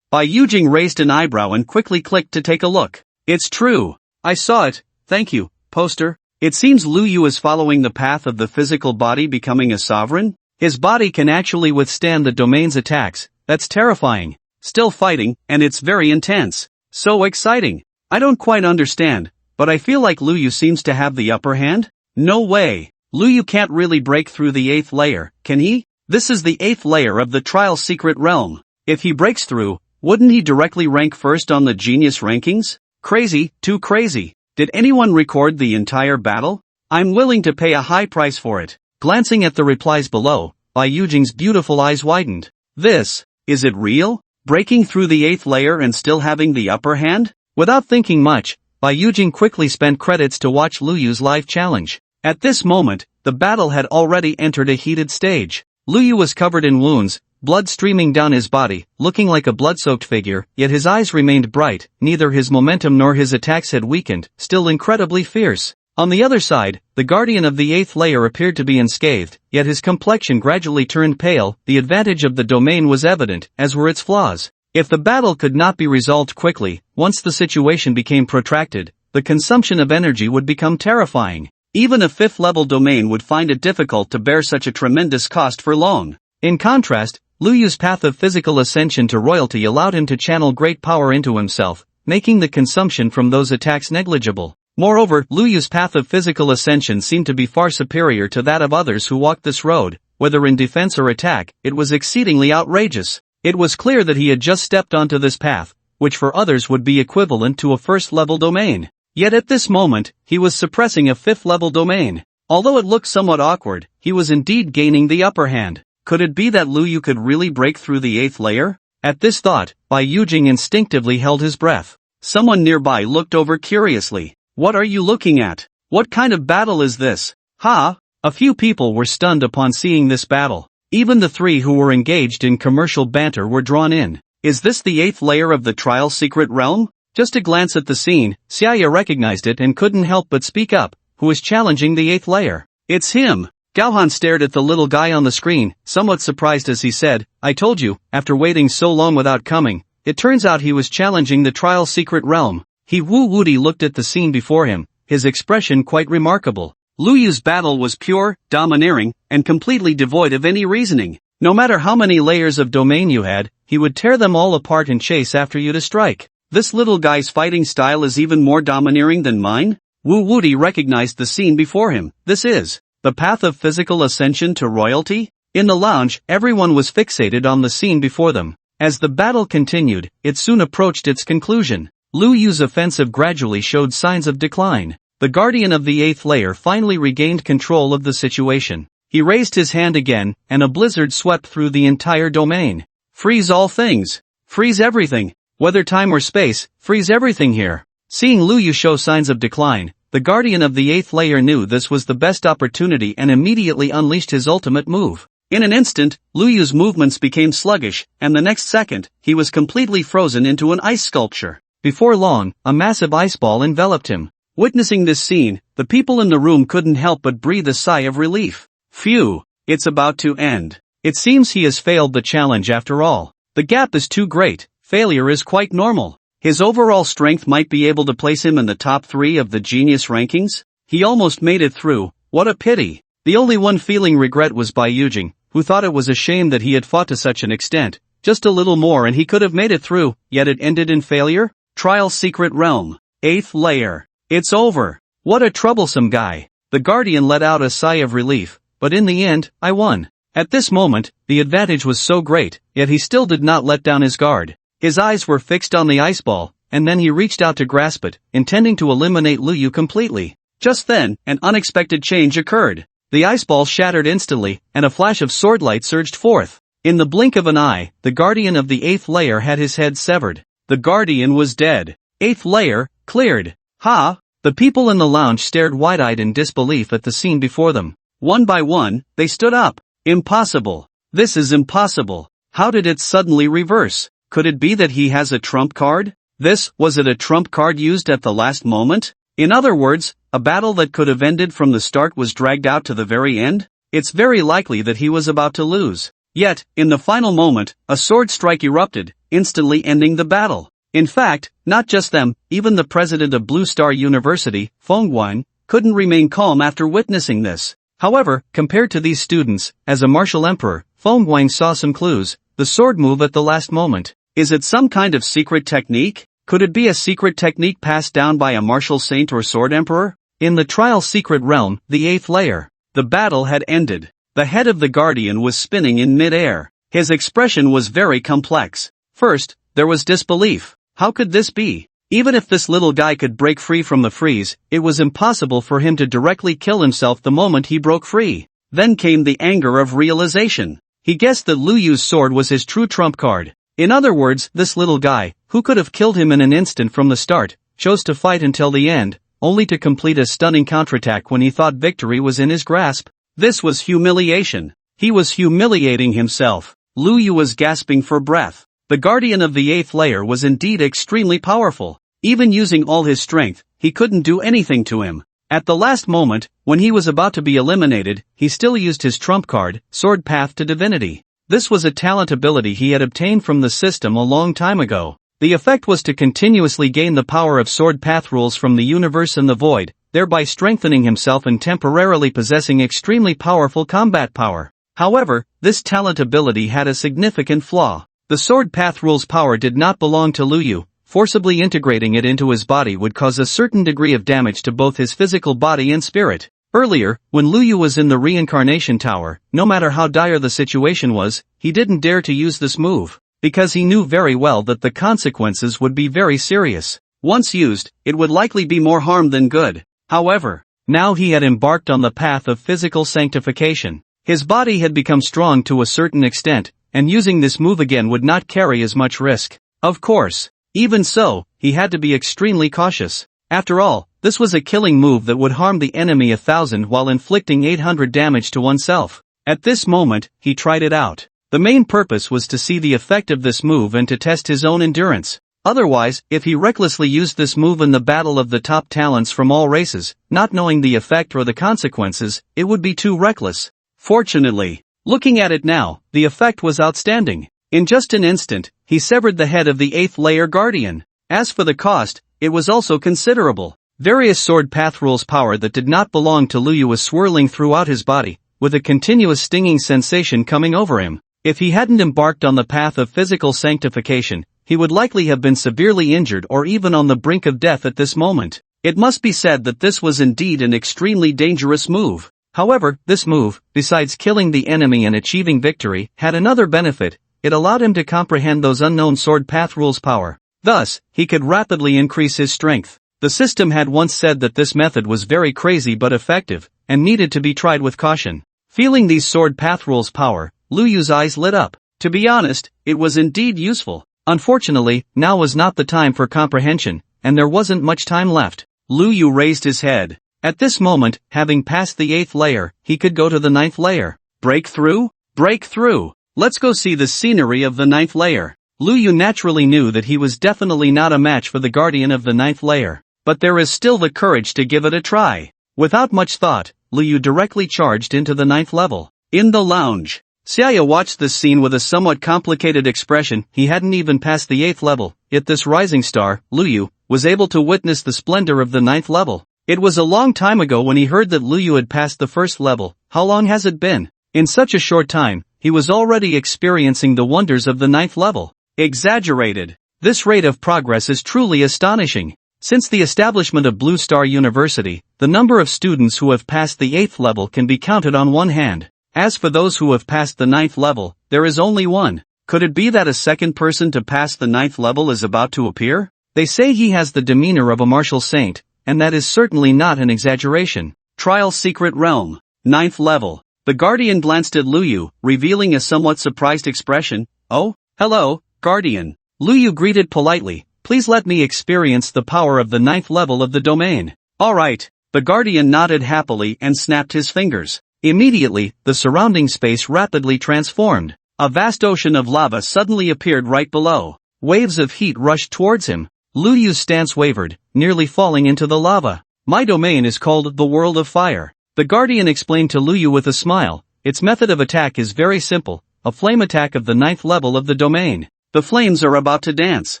Bai Yujing raised an eyebrow and quickly clicked to take a look. It's true. I saw it, thank you, poster. It seems Lu Yu is following the path of the physical body becoming a sovereign. His body can actually withstand the domain's attacks, that's terrifying. Still fighting, and it's very intense. So exciting. I don't quite understand, but I feel like Lu Yu seems to have the upper hand? No way. Lu Yu can't really break through the 8th layer, can he? This is the 8th layer of the trial secret realm. If he breaks through, wouldn't he directly rank 1st on the genius rankings? Crazy, too crazy. Did anyone record the entire battle? I'm willing to pay a high price for it. Glancing at the replies below, Bai Yujing's beautiful eyes widened. Is it real? Breaking through the 8th layer and still having the upper hand? Without thinking much, Bai Yujing quickly spent credits to watch Lu Yu's live challenge. At this moment, the battle had already entered a heated stage. Lu Yu was covered in wounds, blood streaming down his body, looking like a blood-soaked figure, yet his eyes remained bright, neither his momentum nor his attacks had weakened, still incredibly fierce. On the other side, the guardian of the 8th layer appeared to be unscathed, yet his complexion gradually turned pale. The advantage of the domain was evident, as were its flaws. If the battle could not be resolved quickly, once the situation became protracted, the consumption of energy would become terrifying. Even a 5th level domain would find it difficult to bear such a tremendous cost for long. In contrast, Lu Yu's path of physical ascension to royalty allowed him to channel great power into himself, making the consumption from those attacks negligible. Moreover, Lu Yu's path of physical ascension seemed to be far superior to that of others who walked this road. Whether in defense or attack, it was exceedingly outrageous. It was clear that he had just stepped onto this path, which for others would be equivalent to a 1st level domain. Yet at this moment, he was suppressing a 5th level domain. Although it looked somewhat awkward, he was indeed gaining the upper hand. Could it be that Lu Yu could really break through the 8th layer? At this thought, Bai Yujing instinctively held his breath. Someone nearby looked over curiously. What are you looking at? What kind of battle is this? Ha! A few people were stunned upon seeing this battle. Even the 3 who were engaged in commercial banter were drawn in. Is this the 8th layer of the trial secret realm? Just a glance at the scene, Xiaya recognized it and couldn't help but speak up. Who is challenging the 8th layer? It's him! Gaohan stared at the little guy on the screen, somewhat surprised as he said, I told you, after waiting so long without coming, it turns out he was challenging the trial secret realm. Wu Wudi looked at the scene before him, his expression quite remarkable. Lu Yu's battle was pure, domineering, and completely devoid of any reasoning. No matter how many layers of domain you had, he would tear them all apart and chase after you to strike. This little guy's fighting style is even more domineering than mine? Wu Wuti recognized the scene before him. This is the path of physical ascension to royalty? In the lounge, everyone was fixated on the scene before them. As the battle continued, it soon approached its conclusion. Lu Yu's offensive gradually showed signs of decline. The guardian of the 8th layer finally regained control of the situation. He raised his hand again, and a blizzard swept through the entire domain. Freeze all things. Freeze everything. Whether time or space, freeze everything here. Seeing Lu Yu show signs of decline, the guardian of the 8th layer knew this was the best opportunity and immediately unleashed his ultimate move. In an instant, Lu Yu's movements became sluggish, and the next second, he was completely frozen into an ice sculpture. Before long, a massive ice ball enveloped him. Witnessing this scene, the people in the room couldn't help but breathe a sigh of relief. Phew, it's about to end. It seems he has failed the challenge after all. The gap is too great, failure is quite normal. His overall strength might be able to place him in the top 3 of the genius rankings. He almost made it through, what a pity. The only one feeling regret was Bai Yujing, who thought it was a shame that he had fought to such an extent. Just a little more and he could have made it through, yet it ended in failure? Trial Secret Realm. 8th layer. It's over. What a troublesome guy. The guardian let out a sigh of relief. But in the end, I won. At this moment, the advantage was so great, yet he still did not let down his guard. His eyes were fixed on the ice ball, and then he reached out to grasp it, intending to eliminate Lu Yu completely. Just then, an unexpected change occurred. The ice ball shattered instantly, and a flash of swordlight surged forth. In the blink of an eye, the guardian of the 8th layer had his head severed. The guardian was dead. 8th layer, cleared. Ha! The people in the lounge stared wide-eyed in disbelief at the scene before them. One by one, they stood up. Impossible. This is impossible. How did it suddenly reverse? Could it be that he has a trump card? Was it a trump card used at the last moment? In other words, a battle that could have ended from the start was dragged out to the very end? It's very likely that he was about to lose. Yet, in the final moment, a sword strike erupted, instantly ending the battle. In fact, not just them, even the president of Blue Star University, Feng Guan, couldn't remain calm after witnessing this. However, compared to these students, as a martial emperor, Feng Guan saw some clues. The sword move at the last moment. Is it some kind of secret technique? Could it be a secret technique passed down by a martial saint or sword emperor? In the trial secret realm, the 8th layer, the battle had ended. The head of the guardian was spinning in mid-air. His expression was very complex. First, there was disbelief. How could this be? Even if this little guy could break free from the freeze, it was impossible for him to directly kill himself the moment he broke free. Then came the anger of realization. He guessed that Lu Yu's sword was his true trump card. In other words, this little guy, who could have killed him in an instant from the start, chose to fight until the end, only to complete a stunning counterattack when he thought victory was in his grasp. This was humiliation. He was humiliating himself. Lu Yu was gasping for breath. The guardian of the 8th layer was indeed extremely powerful. Even using all his strength, he couldn't do anything to him. At the last moment, when he was about to be eliminated, he still used his trump card, Sword Path to Divinity. This was a talent ability he had obtained from the system a long time ago. The effect was to continuously gain the power of sword path rules from the universe and the void, thereby strengthening himself and temporarily possessing extremely powerful combat power. However, this talent ability had a significant flaw. The sword path rules power did not belong to Lu Yu. Forcibly integrating it into his body would cause a certain degree of damage to both his physical body and spirit. Earlier, when Lu Yu was in the reincarnation tower, no matter how dire the situation was, he didn't dare to use this move, because he knew very well that the consequences would be very serious. Once used, it would likely be more harm than good. However, now he had embarked on the path of physical sanctification. His body had become strong to a certain extent, and using this move again would not carry as much risk. Of course. Even so, he had to be extremely cautious. After all, this was a killing move that would harm the enemy 1,000 while inflicting 800 damage to oneself. At this moment, he tried it out. The main purpose was to see the effect of this move and to test his own endurance. Otherwise, if he recklessly used this move in the battle of the top talents from all races, not knowing the effect or the consequences, it would be too reckless. Fortunately, looking at it now, the effect was outstanding. In just an instant, he severed the head of the 8th layer guardian. As for the cost, it was also considerable. Various sword path rules power that did not belong to Luyu was swirling throughout his body, with a continuous stinging sensation coming over him. If he hadn't embarked on the path of physical sanctification, he would likely have been severely injured or even on the brink of death at this moment. It must be said that this was indeed an extremely dangerous move. However, this move, besides killing the enemy and achieving victory, had another benefit. It allowed him to comprehend those unknown sword path rules power. Thus, he could rapidly increase his strength. The system had once said that this method was very crazy but effective, and needed to be tried with caution. Feeling these sword path rules power, Luyu's eyes lit up. To be honest, it was indeed useful. Unfortunately, now was not the time for comprehension, and there wasn't much time left. Luyu raised his head. At this moment, having passed the 8th layer, he could go to the 9th layer. Breakthrough? Breakthrough! Let's go see the scenery of the 9th layer. Luyu naturally knew that he was definitely not a match for the guardian of the 9th layer. But there is still the courage to give it a try. Without much thought, Luyu directly charged into the 9th level. In the lounge, Xiaya watched this scene with a somewhat complicated expression. He hadn't even passed the 8th level, yet this rising star, Luyu, was able to witness the splendor of the 9th level. It was a long time ago when he heard that Luyu had passed the 1st level. How long has it been? In such a short time, he was already experiencing the wonders of the 9th level. Exaggerated. This rate of progress is truly astonishing. Since the establishment of Blue Star University, the number of students who have passed the 8th level can be counted on one hand. As for those who have passed the 9th level, there is only one. Could it be that a second person to pass the 9th level is about to appear? They say he has the demeanor of a martial saint, and that is certainly not an exaggeration. Trial Secret Realm. 9th level. The Guardian glanced at Luyu, revealing a somewhat surprised expression. Oh, hello, Guardian. Luyu greeted politely. Please let me experience the power of the 9th level of the domain. Alright. The Guardian nodded happily and snapped his fingers. Immediately, the surrounding space rapidly transformed. A vast ocean of lava suddenly appeared right below. Waves of heat rushed towards him. Luyu's stance wavered, nearly falling into the lava. My domain is called the World of Fire. The Guardian explained to Luyu with a smile. Its method of attack is very simple, a flame attack of the 9th level of the domain. The flames are about to dance.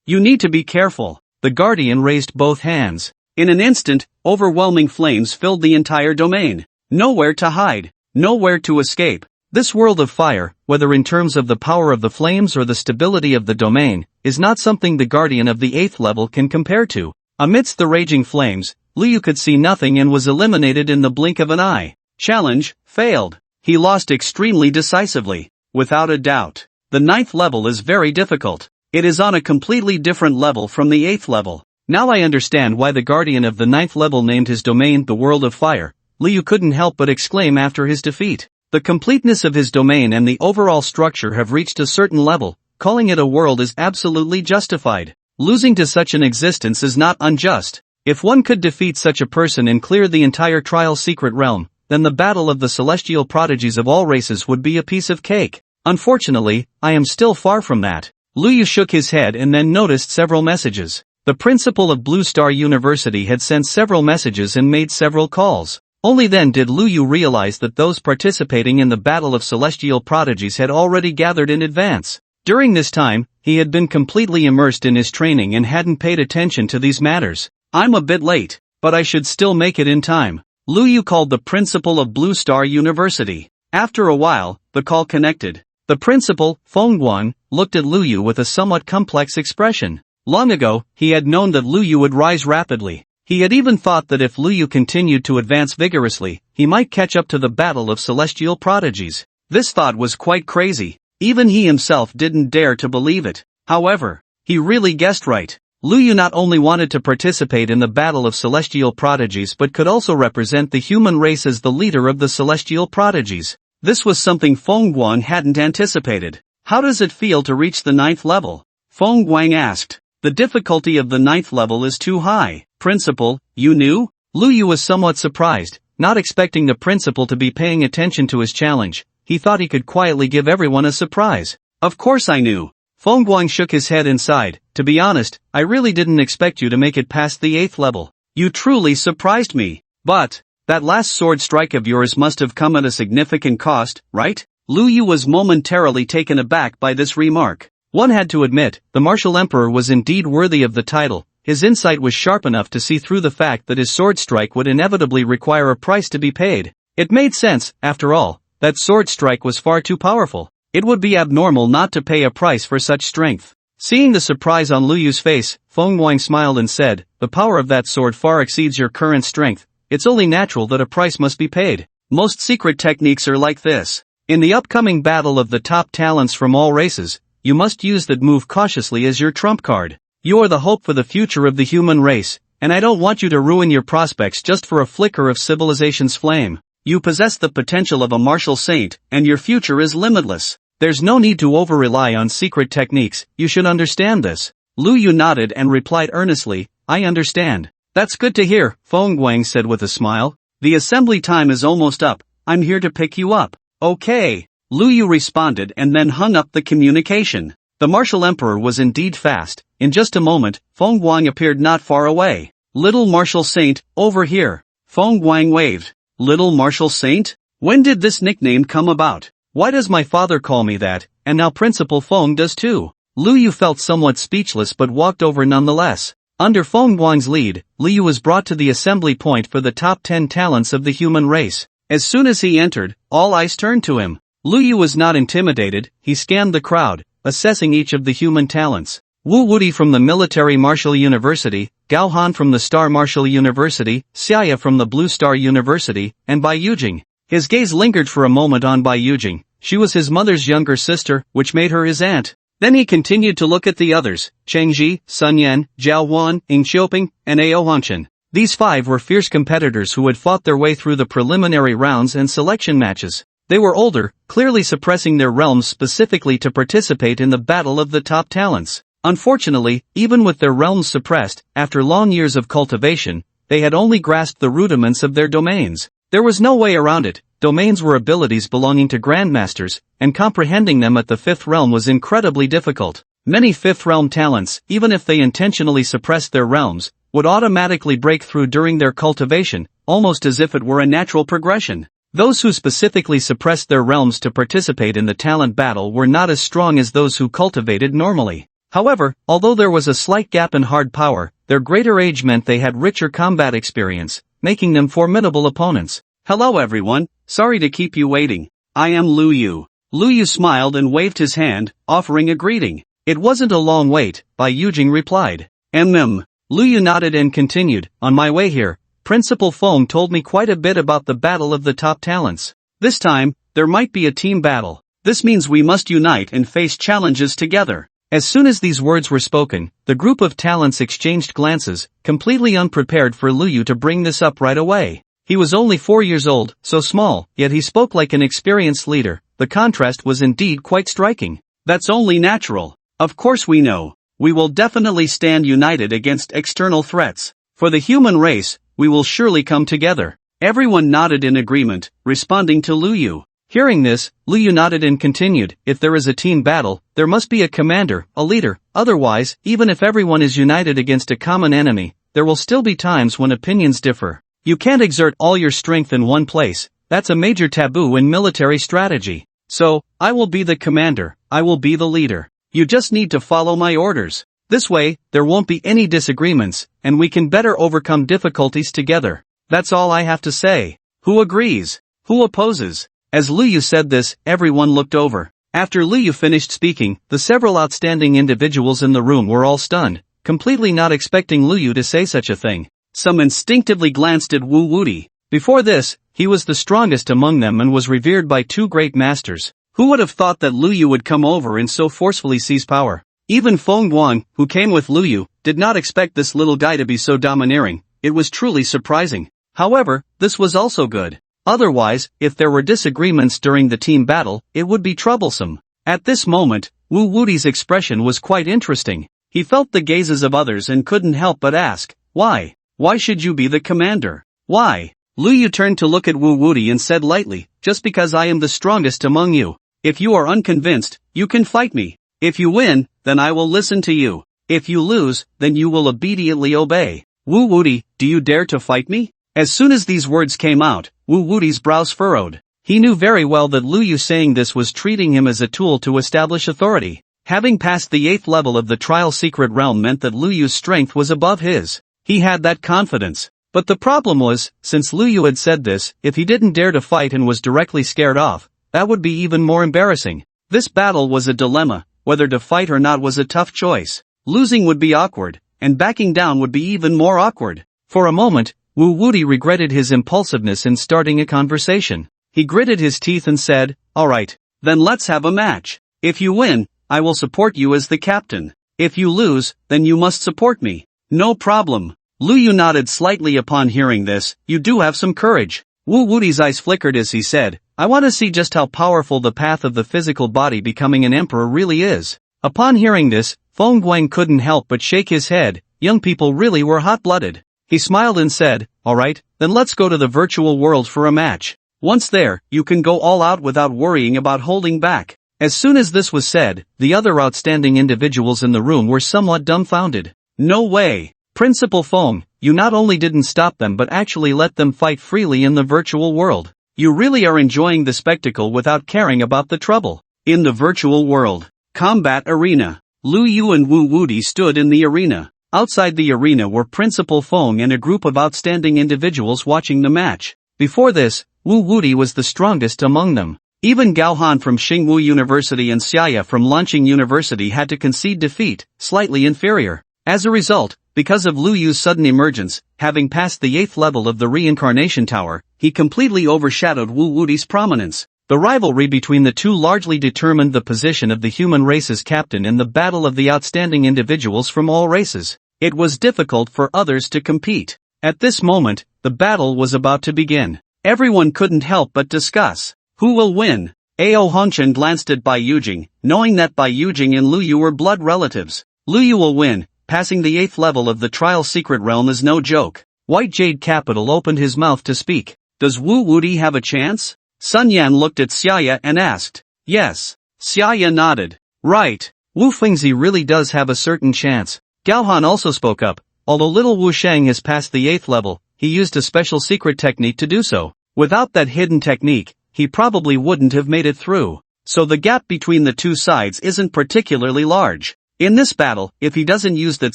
You need to be careful. The Guardian raised both hands. In an instant, overwhelming flames filled the entire domain. Nowhere to hide. Nowhere to escape. This World of Fire, whether in terms of the power of the flames or the stability of the domain, is not something the Guardian of the 8th level can compare to. Amidst the raging flames, Luyu could see nothing and was eliminated in the blink of an eye. Challenge, failed. He lost extremely decisively. Without a doubt. The 9th level is very difficult. It is on a completely different level from the 8th level. Now I understand why the Guardian of the 9th level named his domain the World of Fire. Luyu couldn't help but exclaim after his defeat. The completeness of his domain and the overall structure have reached a certain level. Calling it a world is absolutely justified. Losing to such an existence is not unjust. If one could defeat such a person and clear the entire Trial Secret Realm, then the battle of the celestial prodigies of all races would be a piece of cake. Unfortunately, I am still far from that. Luyu shook his head and then noticed several messages. The principal of Blue Star University had sent several messages and made several calls. Only then did Luyu realize that those participating in the battle of celestial prodigies had already gathered in advance. During this time, he had been completely immersed in his training and hadn't paid attention to these matters. I'm a bit late, but I should still make it in time. Luyu called the principal of Blue Star University. After a while, the call connected. The principal, Fengguang, looked at Luyu with a somewhat complex expression. Long ago, he had known that Luyu would rise rapidly. He had even thought that if Luyu continued to advance vigorously, he might catch up to the battle of celestial prodigies. This thought was quite crazy. Even he himself didn't dare to believe it. However, he really guessed right. Luyu not only wanted to participate in the battle of celestial prodigies but could also represent the human race as the leader of the celestial prodigies. This was something Fengguang hadn't anticipated. How does it feel to reach the 9th level? Fengguang asked. The difficulty of the 9th level is too high. Principal, you knew? Luyu was somewhat surprised, not expecting the principal to be paying attention to his challenge. He thought he could quietly give everyone a surprise. Of course I knew. Fengguang shook his head and sighed. To be honest, I really didn't expect you to make it past the 8th level. You truly surprised me. But that last sword strike of yours must have come at a significant cost, right? Luyu was momentarily taken aback by this remark. One had to admit, the martial emperor was indeed worthy of the title. his insight was sharp enough to see through the fact that his sword strike would inevitably require a price to be paid. It made sense, after all, that sword strike was far too powerful. It would be abnormal not to pay a price for such strength. Seeing the surprise on Lu Yu's face, Feng Wang smiled and said, "The power of that sword far exceeds your current strength. It's only natural that a price must be paid. Most secret techniques are like this. In the upcoming battle of the top talents from all races, you must use that move cautiously as your trump card. You are the hope for the future of the human race, and I don't want you to ruin your prospects just for a flicker of civilization's flame. You possess the potential of a martial saint, and your future is limitless. There's no need to over-rely on secret techniques, you should understand this." Lu Yu nodded and replied earnestly, "I understand." "That's good to hear," Feng Wang said with a smile. "The assembly time is almost up. I'm here to pick you up." "Okay," Lu Yu responded and then hung up the communication. The martial emperor was indeed fast. In just a moment, Feng Wang appeared not far away. "Little martial saint, over here." Feng Wang waved. "Little martial saint? When did this nickname come about? Why does my father call me that, and now Principal Feng does too?" Lu Yu felt somewhat speechless but walked over nonetheless. Under Feng Wang's lead, Lu Yu was brought to the assembly point for the top 10 talents of the human race. As soon as he entered, all eyes turned to him. Lu Yu was not intimidated, he scanned the crowd, assessing each of the human talents. Wu Wudi from the Military Martial University, Gao Han from the Star Martial University, Xia from the Blue Star University, and Bai Yujing. His gaze lingered for a moment on Bai Yujing. She was his mother's younger sister, which made her his aunt. Then he continued to look at the others, Cheng Ji, Sun Yan, Zhao Wan, Ing Xiuping, and Ao Hongchen. These 5 were fierce competitors who had fought their way through the preliminary rounds and selection matches. They were older, clearly suppressing their realms specifically to participate in the battle of the top talents. Unfortunately, even with their realms suppressed, after long years of cultivation, they had only grasped the rudiments of their domains. There was no way around it. Domains were abilities belonging to grandmasters, and comprehending them at the 5th realm was incredibly difficult. Many 5th realm talents, even if they intentionally suppressed their realms, would automatically break through during their cultivation, almost as if it were a natural progression. Those who specifically suppressed their realms to participate in the talent battle were not as strong as those who cultivated normally. However, although there was a slight gap in hard power, their greater age meant they had richer combat experience, making them formidable opponents. "Hello everyone, sorry to keep you waiting. I am Lu Yu." Lu Yu smiled and waved his hand, offering a greeting. "It wasn't a long wait," Bai Yujing replied. Lu Yu nodded and continued, "On my way here, Principal Feng told me quite a bit about the battle of the top talents. This time, there might be a team battle. This means we must unite and face challenges together." As soon as these words were spoken, the group of talents exchanged glances, completely unprepared for Lu Yu to bring this up right away. He was only 4 years old, so small, yet he spoke like an experienced leader. The contrast was indeed quite striking. "That's only natural. Of course we know. We will definitely stand united against external threats. For the human race, we will surely come together." Everyone nodded in agreement, responding to Lu Yu. Hearing this, Lu Yu nodded and continued, "If there is a team battle, there must be a commander, a leader. Otherwise, even if everyone is united against a common enemy, there will still be times when opinions differ. You can't exert all your strength in one place. That's a major taboo in military strategy. So, I will be the commander, I will be the leader. You just need to follow my orders. This way, there won't be any disagreements, and we can better overcome difficulties together. That's all I have to say. Who agrees? Who opposes?" As Lu Yu said this, everyone looked over. After Lu Yu finished speaking, the several outstanding individuals in the room were all stunned, completely not expecting Lu Yu to say such a thing. Some instinctively glanced at Wu Wudi. Before this, he was the strongest among them and was revered by 2 great masters. Who would have thought that Lu Yu would come over and so forcefully seize power? Even Feng Wang, who came with Lu Yu, did not expect this little guy to be so domineering. It was truly surprising. However, this was also good. Otherwise, if there were disagreements during the team battle, it would be troublesome. At this moment, Wu Wudi's expression was quite interesting. He felt the gazes of others and couldn't help but ask, "Why? Why should you be the commander? Why?" Lu Yu turned to look at Wu Wudi and said lightly, "Just because I am the strongest among you. If you are unconvinced, you can fight me. If you win, then I will listen to you. If you lose, then you will obediently obey. Wu Wudi, do you dare to fight me?" As soon as these words came out, Wu Wudi's brows furrowed. He knew very well that Lu Yu saying this was treating him as a tool to establish authority. Having passed the 8th level of the trial secret realm meant that Lu Yu's strength was above his. He had that confidence. But the problem was, since Lu Yu had said this, if he didn't dare to fight and was directly scared off, that would be even more embarrassing. This battle was a dilemma. Whether to fight or not was a tough choice. Losing would be awkward, and backing down would be even more awkward. For a moment, Wu Wuti regretted his impulsiveness in starting a conversation. He gritted his teeth and said, "Alright, then let's have a match. If you win, I will support you as the captain. If you lose, then you must support me." "No problem." Lu Yu nodded slightly upon hearing this. "You do have some courage." Wu Wuti's eyes flickered as he said, "I want to see just how powerful the path of the physical body becoming an emperor really is." Upon hearing this, Feng Guang couldn't help but shake his head. Young people really were hot-blooded. He smiled and said, "Alright, then let's go to the virtual world for a match. Once there, you can go all out without worrying about holding back." As soon as this was said, the other outstanding individuals in the room were somewhat dumbfounded. "No way! Principal Feng, you not only didn't stop them but actually let them fight freely in the virtual world. You really are enjoying the spectacle without caring about the trouble." In the virtual world combat arena, Lu Yu and Wu Wuti stood in the arena. Outside the arena were Principal Feng and a group of outstanding individuals watching the match. Before this, Wu Wuti was the strongest among them. Even Gao Han from Xingwu University and Xiaya from Lanqing University had to concede defeat, slightly inferior. As a result, because of Lu Yu's sudden emergence, having passed the 8th level of the reincarnation tower, he completely overshadowed Wu Wuti's prominence. The rivalry between the two largely determined the position of the human race's captain in the battle of the outstanding individuals from all races. It was difficult for others to compete. At this moment, the battle was about to begin. Everyone couldn't help but discuss. Who will win? Ao Hongchen glanced at Bai Yujing, knowing that Bai Yujing and Lu Yu were blood relatives. Lu Yu will win. Passing the 8th level of the trial secret realm is no joke. White Jade Capital opened his mouth to speak. Does Wu Wuti have a chance? Sun Yan looked at Xiaya and asked. Yes. Xiaya nodded. Right. Wu Fengzi really does have a certain chance. Gao Han also spoke up. Although little Wu Sheng has passed the 8th level, he used a special secret technique to do so. Without that hidden technique, he probably wouldn't have made it through. So the gap between the two sides isn't particularly large. In this battle, if he doesn't use that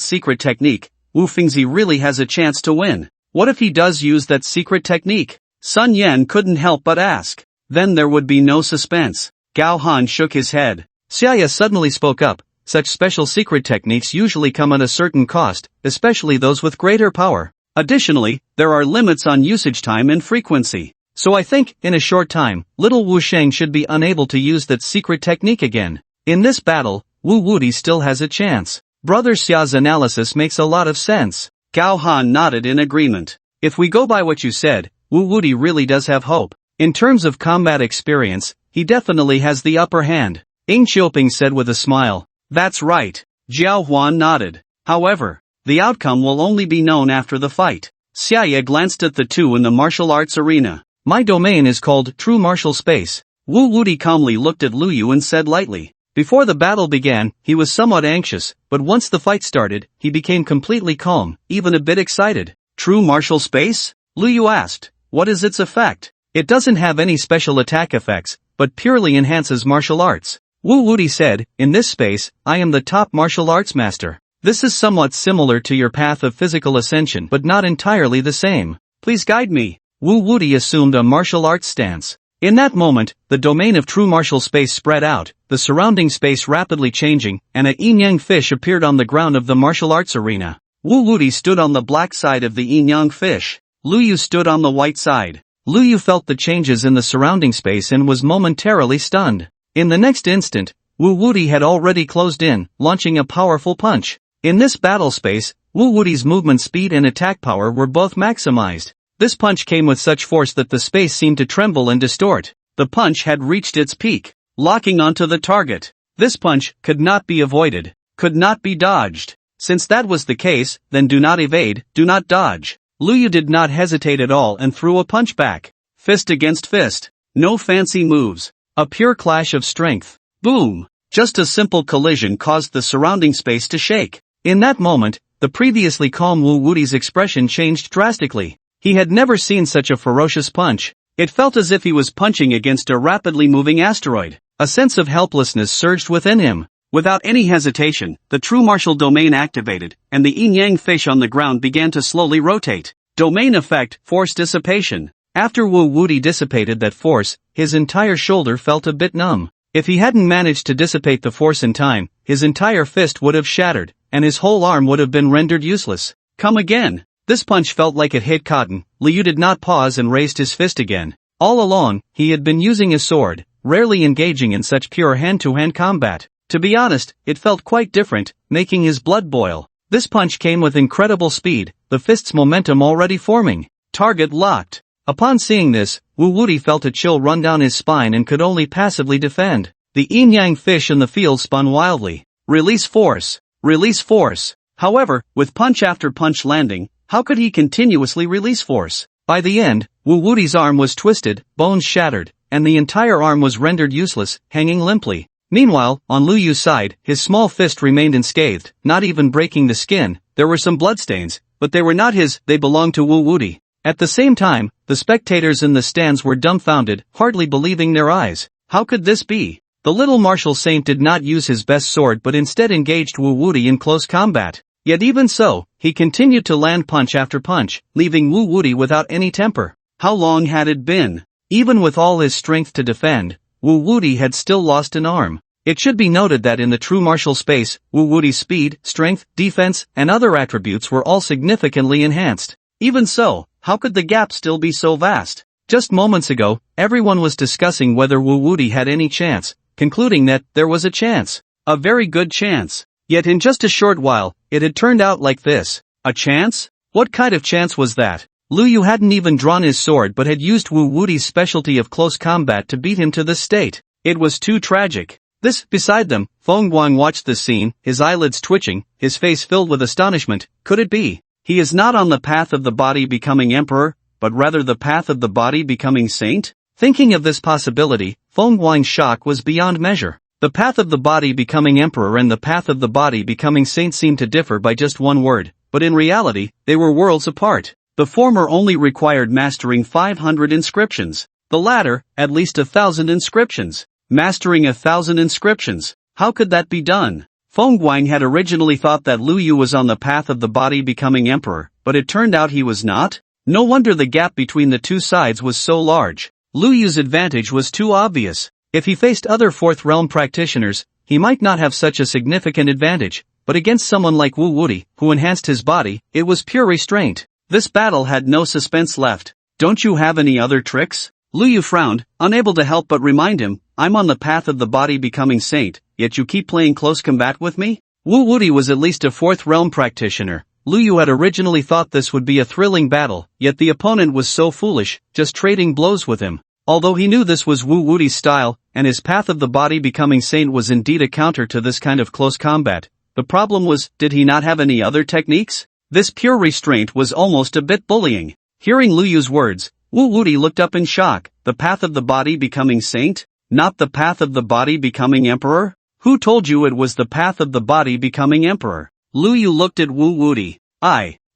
secret technique, Wu Fengzi really has a chance to win. What if he does use that secret technique? Sun Yan couldn't help but ask. Then there would be no suspense. Gao Han shook his head. Xiaya suddenly spoke up. Such special secret techniques usually come at a certain cost, especially those with greater power. Additionally, there are limits on usage time and frequency. So I think, in a short time, little Wu Sheng should be unable to use that secret technique again. In this battle, Wu Wuti still has a chance. Brother Xia's analysis makes a lot of sense. Gao Han nodded in agreement. If we go by what you said, Wu Wuti really does have hope. In terms of combat experience, he definitely has the upper hand. Ing Xiaoping said with a smile. That's right. Jiao Huan nodded. However, the outcome will only be known after the fight. Xiaya glanced at the two in the martial arts arena. My domain is called True Martial Space. Wu Wuti calmly looked at Lu Yu and said lightly. Before the battle began, he was somewhat anxious, but once the fight started, he became completely calm, even a bit excited. True Martial Space? Lu Yu asked. What is its effect? It doesn't have any special attack effects, but purely enhances martial arts. Wu Wuti said, in this space, I am the top martial arts master. This is somewhat similar to your path of physical ascension but not entirely the same. Please guide me. Wu Wuti assumed a martial arts stance. In that moment, the domain of true martial space spread out, the surrounding space rapidly changing, and a yin-yang fish appeared on the ground of the martial arts arena. Wu Wuti stood on the black side of the yin-yang fish. Lu Yu stood on the white side. Lu Yu felt the changes in the surrounding space and was momentarily stunned. In the next instant, Wu Wuti had already closed in, launching a powerful punch. In this battle space, Wu Wuti's movement speed and attack power were both maximized. This punch came with such force that the space seemed to tremble and distort. The punch had reached its peak, locking onto the target. This punch could not be avoided, could not be dodged. Since that was the case, then do not evade, do not dodge. Lu Yu did not hesitate at all and threw a punch back. Fist against fist. No fancy moves. A pure clash of strength. Boom! Just a simple collision caused the surrounding space to shake. In that moment, the previously calm Wu Wuti's expression changed drastically. He had never seen such a ferocious punch. It felt as if he was punching against a rapidly moving asteroid. A sense of helplessness surged within him. Without any hesitation, the true martial domain activated, and the yin-yang fish on the ground began to slowly rotate. Domain effect, force dissipation. After Wu Wuti dissipated that force, his entire shoulder felt a bit numb. If he hadn't managed to dissipate the force in time, his entire fist would have shattered, and his whole arm would have been rendered useless. Come again. This punch felt like it hit cotton. Liu did not pause and raised his fist again. All along, he had been using his sword, rarely engaging in such pure hand-to-hand combat. To be honest, it felt quite different, making his blood boil. This punch came with incredible speed, the fist's momentum already forming. Target locked. Upon seeing this, Wu Wuti felt a chill run down his spine and could only passively defend. The yin-yang fish in the field spun wildly. Release force. Release force. However, with punch after punch landing, how could he continuously release force? By the end, Wu Wuti's arm was twisted, bones shattered, and the entire arm was rendered useless, hanging limply. Meanwhile, on Lu Yu's side, his small fist remained unscathed, not even breaking the skin. There were some bloodstains, but they were not his, they belonged to Wu Wuti. At the same time, the spectators in the stands were dumbfounded, hardly believing their eyes. How could this be? The little martial saint did not use his best sword but instead engaged Wu Wuti in close combat. Yet even so, he continued to land punch after punch, leaving Wu Wuti without any temper. How long had it been? Even with all his strength to defend, Wu Wuti had still lost an arm. It should be noted that in the true martial space, Wu Wuti's speed, strength, defense, and other attributes were all significantly enhanced. Even so, how could the gap still be so vast? Just moments ago, everyone was discussing whether Wu Wuti had any chance, concluding that there was a chance. A very good chance. Yet in just a short while, it had turned out like this. A chance? What kind of chance was that? Lu Yu hadn't even drawn his sword but had used Wu Wuti's specialty of close combat to beat him to this state. It was too tragic. Beside them, Feng Guang watched this scene, his eyelids twitching, his face filled with astonishment. Could it be? He is not on the path of the body becoming emperor, but rather the path of the body becoming saint? Thinking of this possibility, Feng Guang's shock was beyond measure. The path of the body becoming emperor and the path of the body becoming saint seemed to differ by just one word, but in reality, they were worlds apart. The former only required mastering 500 inscriptions. The latter, at least 1,000 inscriptions. Mastering 1,000 inscriptions. How could that be done? Feng Guang had originally thought that Lu Yu was on the path of the body becoming emperor, but it turned out he was not. No wonder the gap between the two sides was so large. Lu Yu's advantage was too obvious. If he faced other fourth realm practitioners, he might not have such a significant advantage, but against someone like Wu Wuti, who enhanced his body, it was pure restraint. This battle had no suspense left. Don't you have any other tricks? Lu Yu frowned, unable to help but remind him, I'm on the path of the body becoming saint, yet you keep playing close combat with me? Wu Wuti was at least a fourth realm practitioner. Lu Yu had originally thought this would be a thrilling battle, yet the opponent was so foolish, just trading blows with him. Although he knew this was Wu Wuti's style, and his path of the body becoming saint was indeed a counter to this kind of close combat, the problem was, did he not have any other techniques? This pure restraint was almost a bit bullying. Hearing Lu Yu's words, Wu Wuti looked up in shock. The path of the body becoming saint? Not the path of the body becoming emperor? Who told you it was the path of the body becoming emperor? Lu Yu looked at Wu Wuti.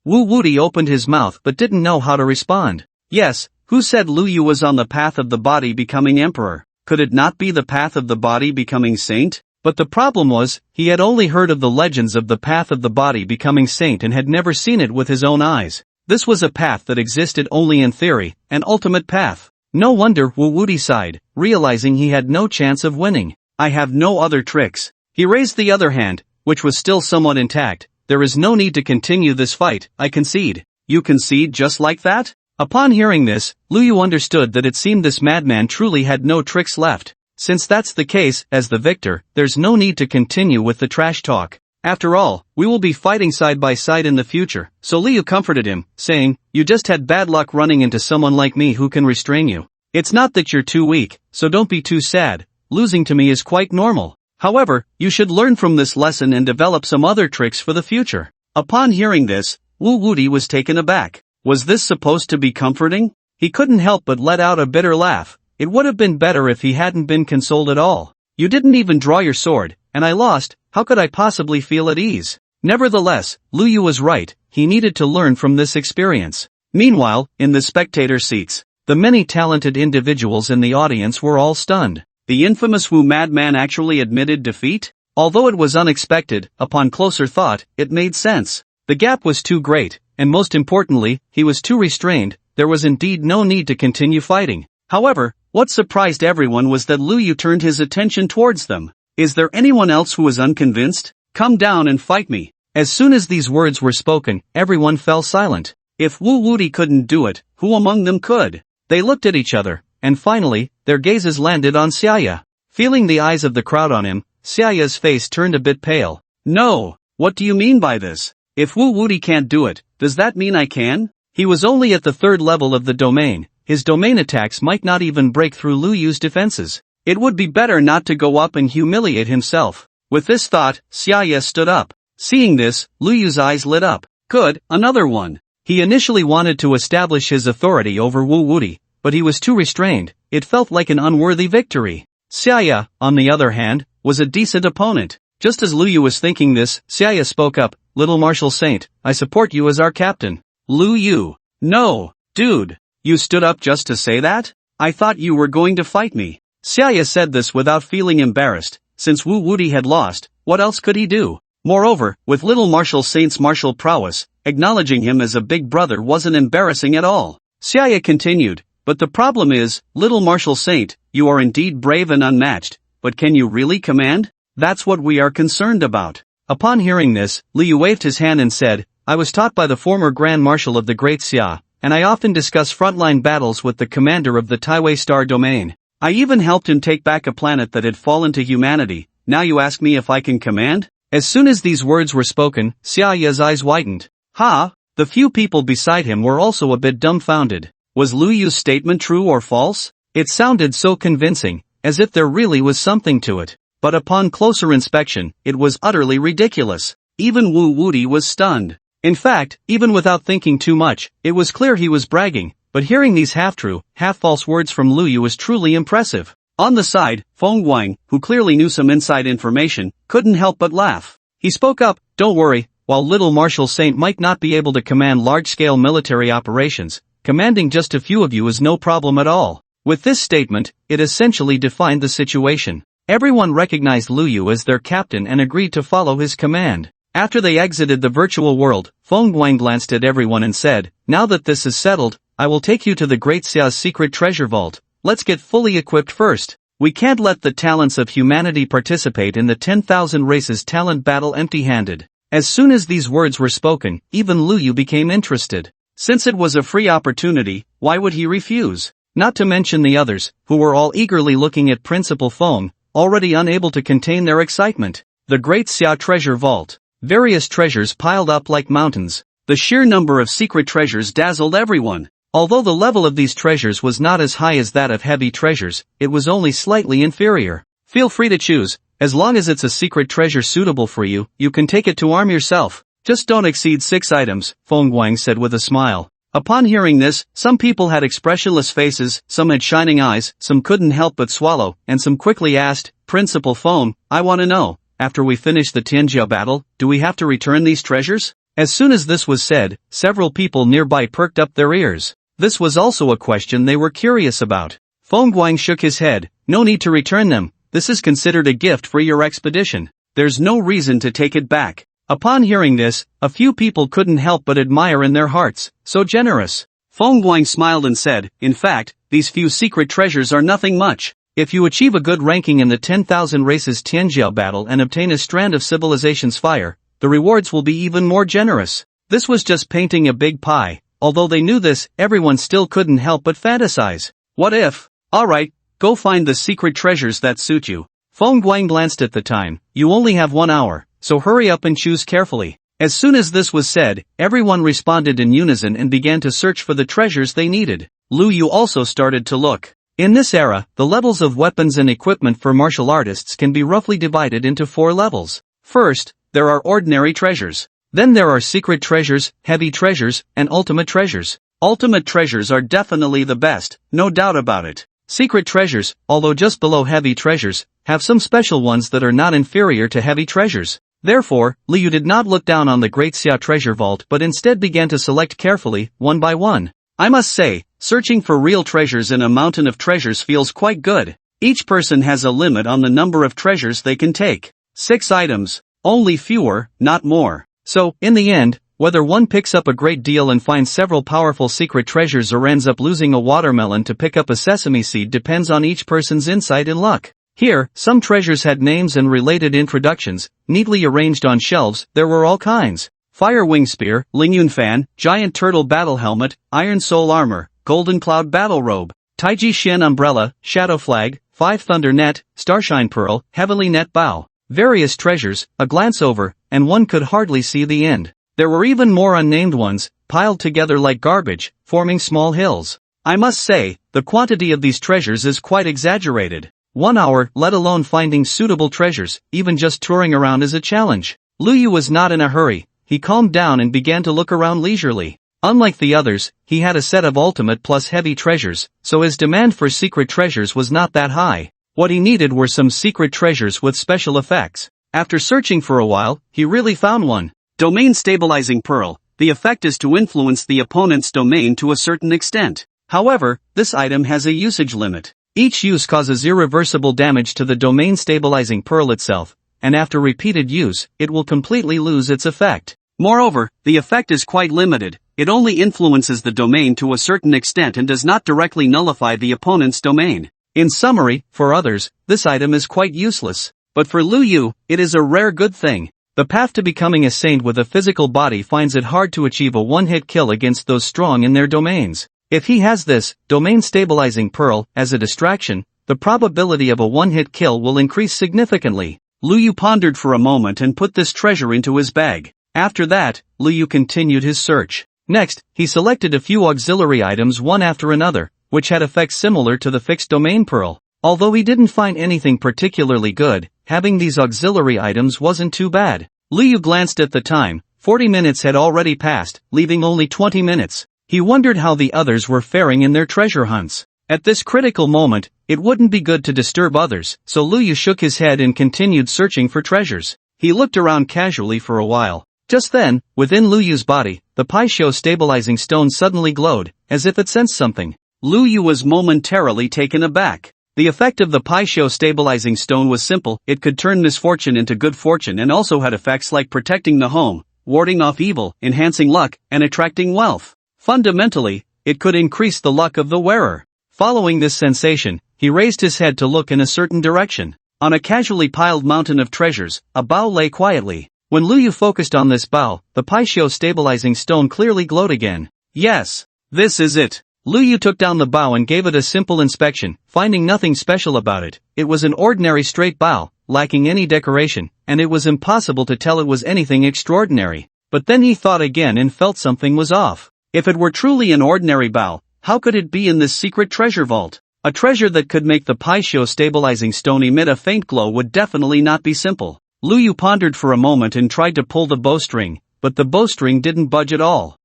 Wu Wuti opened his mouth but didn't know how to respond. Yes, who said Lu Yu was on the path of the body becoming emperor? Could it not be the path of the body becoming saint? But the problem was, he had only heard of the legends of the path of the body becoming saint and had never seen it with his own eyes. This was a path that existed only in theory, an ultimate path. No wonder Wu Wuti sighed, realizing he had no chance of winning. I have no other tricks. He raised the other hand, which was still somewhat intact. There is no need to continue this fight, I concede. You concede just like that? Upon hearing this, Lu Yu understood that it seemed this madman truly had no tricks left. Since that's the case, as the victor, there's no need to continue with the trash talk. After all, we will be fighting side by side in the future. So Liu comforted him, saying, you just had bad luck running into someone like me who can restrain you. It's not that you're too weak, so don't be too sad. Losing to me is quite normal. However, you should learn from this lesson and develop some other tricks for the future. Upon hearing this, Wu Wuti was taken aback. Was this supposed to be comforting? He couldn't help but let out a bitter laugh. It would have been better if he hadn't been consoled at all. You didn't even draw your sword, and I lost. How could I possibly feel at ease? Nevertheless, Lu Yu was right. He needed to learn from this experience. Meanwhile, in the spectator seats, the many talented individuals in the audience were all stunned. The infamous Wu madman actually admitted defeat? Although it was unexpected, upon closer thought, it made sense. The gap was too great, and most importantly, he was too restrained. There was indeed no need to continue fighting. However, what surprised everyone was that Lu Yu turned his attention towards them. Is there anyone else who was unconvinced? Come down and fight me. As soon as these words were spoken, everyone fell silent. If Wu Wuti couldn't do it, who among them could? They looked at each other, and finally, their gazes landed on Xiaya. Feeling the eyes of the crowd on him, Xiaya's face turned a bit pale. No, what do you mean by this? If Wu Wuti can't do it, does that mean I can? He was only at the 3rd level of the domain. His domain attacks might not even break through Lu Yu's defenses. It would be better not to go up and humiliate himself. With this thought, Xiaya stood up. Seeing this, Lu Yu's eyes lit up. Good, another one. He initially wanted to establish his authority over Wu Wuti, but he was too restrained. It felt like an unworthy victory. Xiaya, on the other hand, was a decent opponent. Just as Lu Yu was thinking this, Xiaya spoke up. Little Martial Saint, I support you as our captain. Lu Yu. No, dude. You stood up just to say that? I thought you were going to fight me. Xiaya said this without feeling embarrassed. Since Wu Wuti had lost, what else could he do? Moreover, with Little Martial Saint's martial prowess, acknowledging him as a big brother wasn't embarrassing at all. Xiaya continued, but the problem is, Little Martial Saint, you are indeed brave and unmatched, but can you really command? That's what we are concerned about. Upon hearing this, Lu Yu waved his hand and said, I was taught by the former Grand Marshal of the Great Xia, and I often discuss frontline battles with the commander of the Taiwei Star Domain. I even helped him take back a planet that had fallen to humanity. Now you ask me if I can command? As soon as these words were spoken, Xiaya's eyes widened. Ha! The few people beside him were also a bit dumbfounded. Was Lu Yu's statement true or false? It sounded so convincing, as if there really was something to it. But upon closer inspection, it was utterly ridiculous. Even Wu Wuti was stunned. In fact, even without thinking too much, it was clear he was bragging, but hearing these half-true, half-false words from Lu Yu was truly impressive. On the side, Feng Guang, who clearly knew some inside information, couldn't help but laugh. He spoke up, don't worry, while Little Martial Saint might not be able to command large-scale military operations, commanding just a few of you is no problem at all. With this statement, it essentially defined the situation. Everyone recognized Lu Yu as their captain and agreed to follow his command. After they exited the virtual world, Feng Guang glanced at everyone and said, now that this is settled, I will take you to the Great Xia's secret treasure vault. Let's get fully equipped first. We can't let the talents of humanity participate in the 10,000 races talent battle empty-handed. As soon as these words were spoken, even Lu Yu became interested. Since it was a free opportunity, why would he refuse? Not to mention the others, who were all eagerly looking at Principal Feng, already unable to contain their excitement. The Great Xia Treasure Vault. Various treasures piled up like mountains. The sheer number of secret treasures dazzled everyone. Although the level of these treasures was not as high as that of heavy treasures, it was only slightly inferior. Feel free to choose. As long as it's a secret treasure suitable for you, you can take it to arm yourself. Just don't exceed 6 items, Feng Guang said with a smile. Upon hearing this, some people had expressionless faces, some had shining eyes, some couldn't help but swallow, and some quickly asked, Principal Feng, I want to know, after we finish the Tianjia battle, do we have to return these treasures? As soon as this was said, several people nearby perked up their ears. This was also a question they were curious about. Feng Guang shook his head, no need to return them, this is considered a gift for your expedition. There's no reason to take it back. Upon hearing this, a few people couldn't help but admire in their hearts, so generous. Feng Guang smiled and said, in fact, these few secret treasures are nothing much. If you achieve a good ranking in the 10,000 races Tianjia battle and obtain a strand of civilization's fire, the rewards will be even more generous. This was just painting a big pie. Although they knew this, everyone still couldn't help but fantasize. What if? Alright, go find the secret treasures that suit you. Feng Guang glanced at the time, you only have 1 hour, so hurry up and choose carefully. As soon as this was said, everyone responded in unison and began to search for the treasures they needed. Lu Yu also started to look. In this era, the levels of weapons and equipment for martial artists can be roughly divided into 4 levels. First, there are ordinary treasures. Then there are secret treasures, heavy treasures, and ultimate treasures. Ultimate treasures are definitely the best, no doubt about it. Secret treasures, although just below heavy treasures, have some special ones that are not inferior to heavy treasures. Therefore, Lu Yu did not look down on the Great Xia treasure vault but instead began to select carefully, one by one. I must say, searching for real treasures in a mountain of treasures feels quite good. Each person has a limit on the number of treasures they can take. 6 items. Only fewer, not more. So, in the end, whether one picks up a great deal and finds several powerful secret treasures or ends up losing a watermelon to pick up a sesame seed depends on each person's insight and luck. Here, some treasures had names and related introductions, neatly arranged on shelves. There were all kinds. Fire Wing Spear, Lingyun Fan, Giant Turtle Battle Helmet, Iron Soul Armor, Golden Cloud Battle Robe, Taiji Shin Umbrella, Shadow Flag, 5 Thunder Net, Starshine Pearl, Heavenly Net Bow. Various treasures, a glance over, and one could hardly see the end. There were even more unnamed ones, piled together like garbage, forming small hills. I must say, the quantity of these treasures is quite exaggerated. 1 hour, let alone finding suitable treasures, even just touring around is a challenge. Luyu was not in a hurry. He calmed down and began to look around leisurely. Unlike the others, he had a set of ultimate plus heavy treasures, so his demand for secret treasures was not that high. What he needed were some secret treasures with special effects. After searching for a while, he really found one. Domain Stabilizing Pearl. The effect is to influence the opponent's domain to a certain extent. However, this item has a usage limit. Each use causes irreversible damage to the Domain Stabilizing Pearl itself, and after repeated use, it will completely lose its effect. Moreover, the effect is quite limited. It only influences the domain to a certain extent and does not directly nullify the opponent's domain. In summary, for others, this item is quite useless. But for Lu Yu, it is a rare good thing. The path to becoming a saint with a physical body finds it hard to achieve a one-hit kill against those strong in their domains. If he has this Domain Stabilizing Pearl as a distraction, the probability of a one-hit kill will increase significantly. Lu Yu pondered for a moment and put this treasure into his bag. After that, Lu Yu continued his search. Next, he selected a few auxiliary items one after another, which had effects similar to the fixed domain pearl. Although he didn't find anything particularly good, having these auxiliary items wasn't too bad. Lu Yu glanced at the time. 40 minutes had already passed, leaving only 20 minutes. He wondered how the others were faring in their treasure hunts. At this critical moment, it wouldn't be good to disturb others, so Lu Yu shook his head and continued searching for treasures. He looked around casually for a while. Just then, within Lu Yu's body, the Paisho stabilizing stone suddenly glowed, as if it sensed something. Lu Yu was momentarily taken aback. The effect of the Paisho stabilizing stone was simple. It could turn misfortune into good fortune and also had effects like protecting the home, warding off evil, enhancing luck, and attracting wealth. Fundamentally, it could increase the luck of the wearer. Following this sensation, he raised his head to look in a certain direction. On a casually piled mountain of treasures, a bow lay quietly. When Lu Yu focused on this bow, the Paisho stabilizing stone clearly glowed again. Yes, this is it. Lu Yu took down the bow and gave it a simple inspection, finding nothing special about it. It was an ordinary straight bow, lacking any decoration, and it was impossible to tell it was anything extraordinary. But then he thought again and felt something was off. If it were truly an ordinary bow, how could it be in this secret treasure vault? A treasure that could make the Paisho stabilizing stone emit a faint glow would definitely not be simple. Lu Yu pondered for a moment and tried to pull the bowstring, but the bowstring didn't budge at all.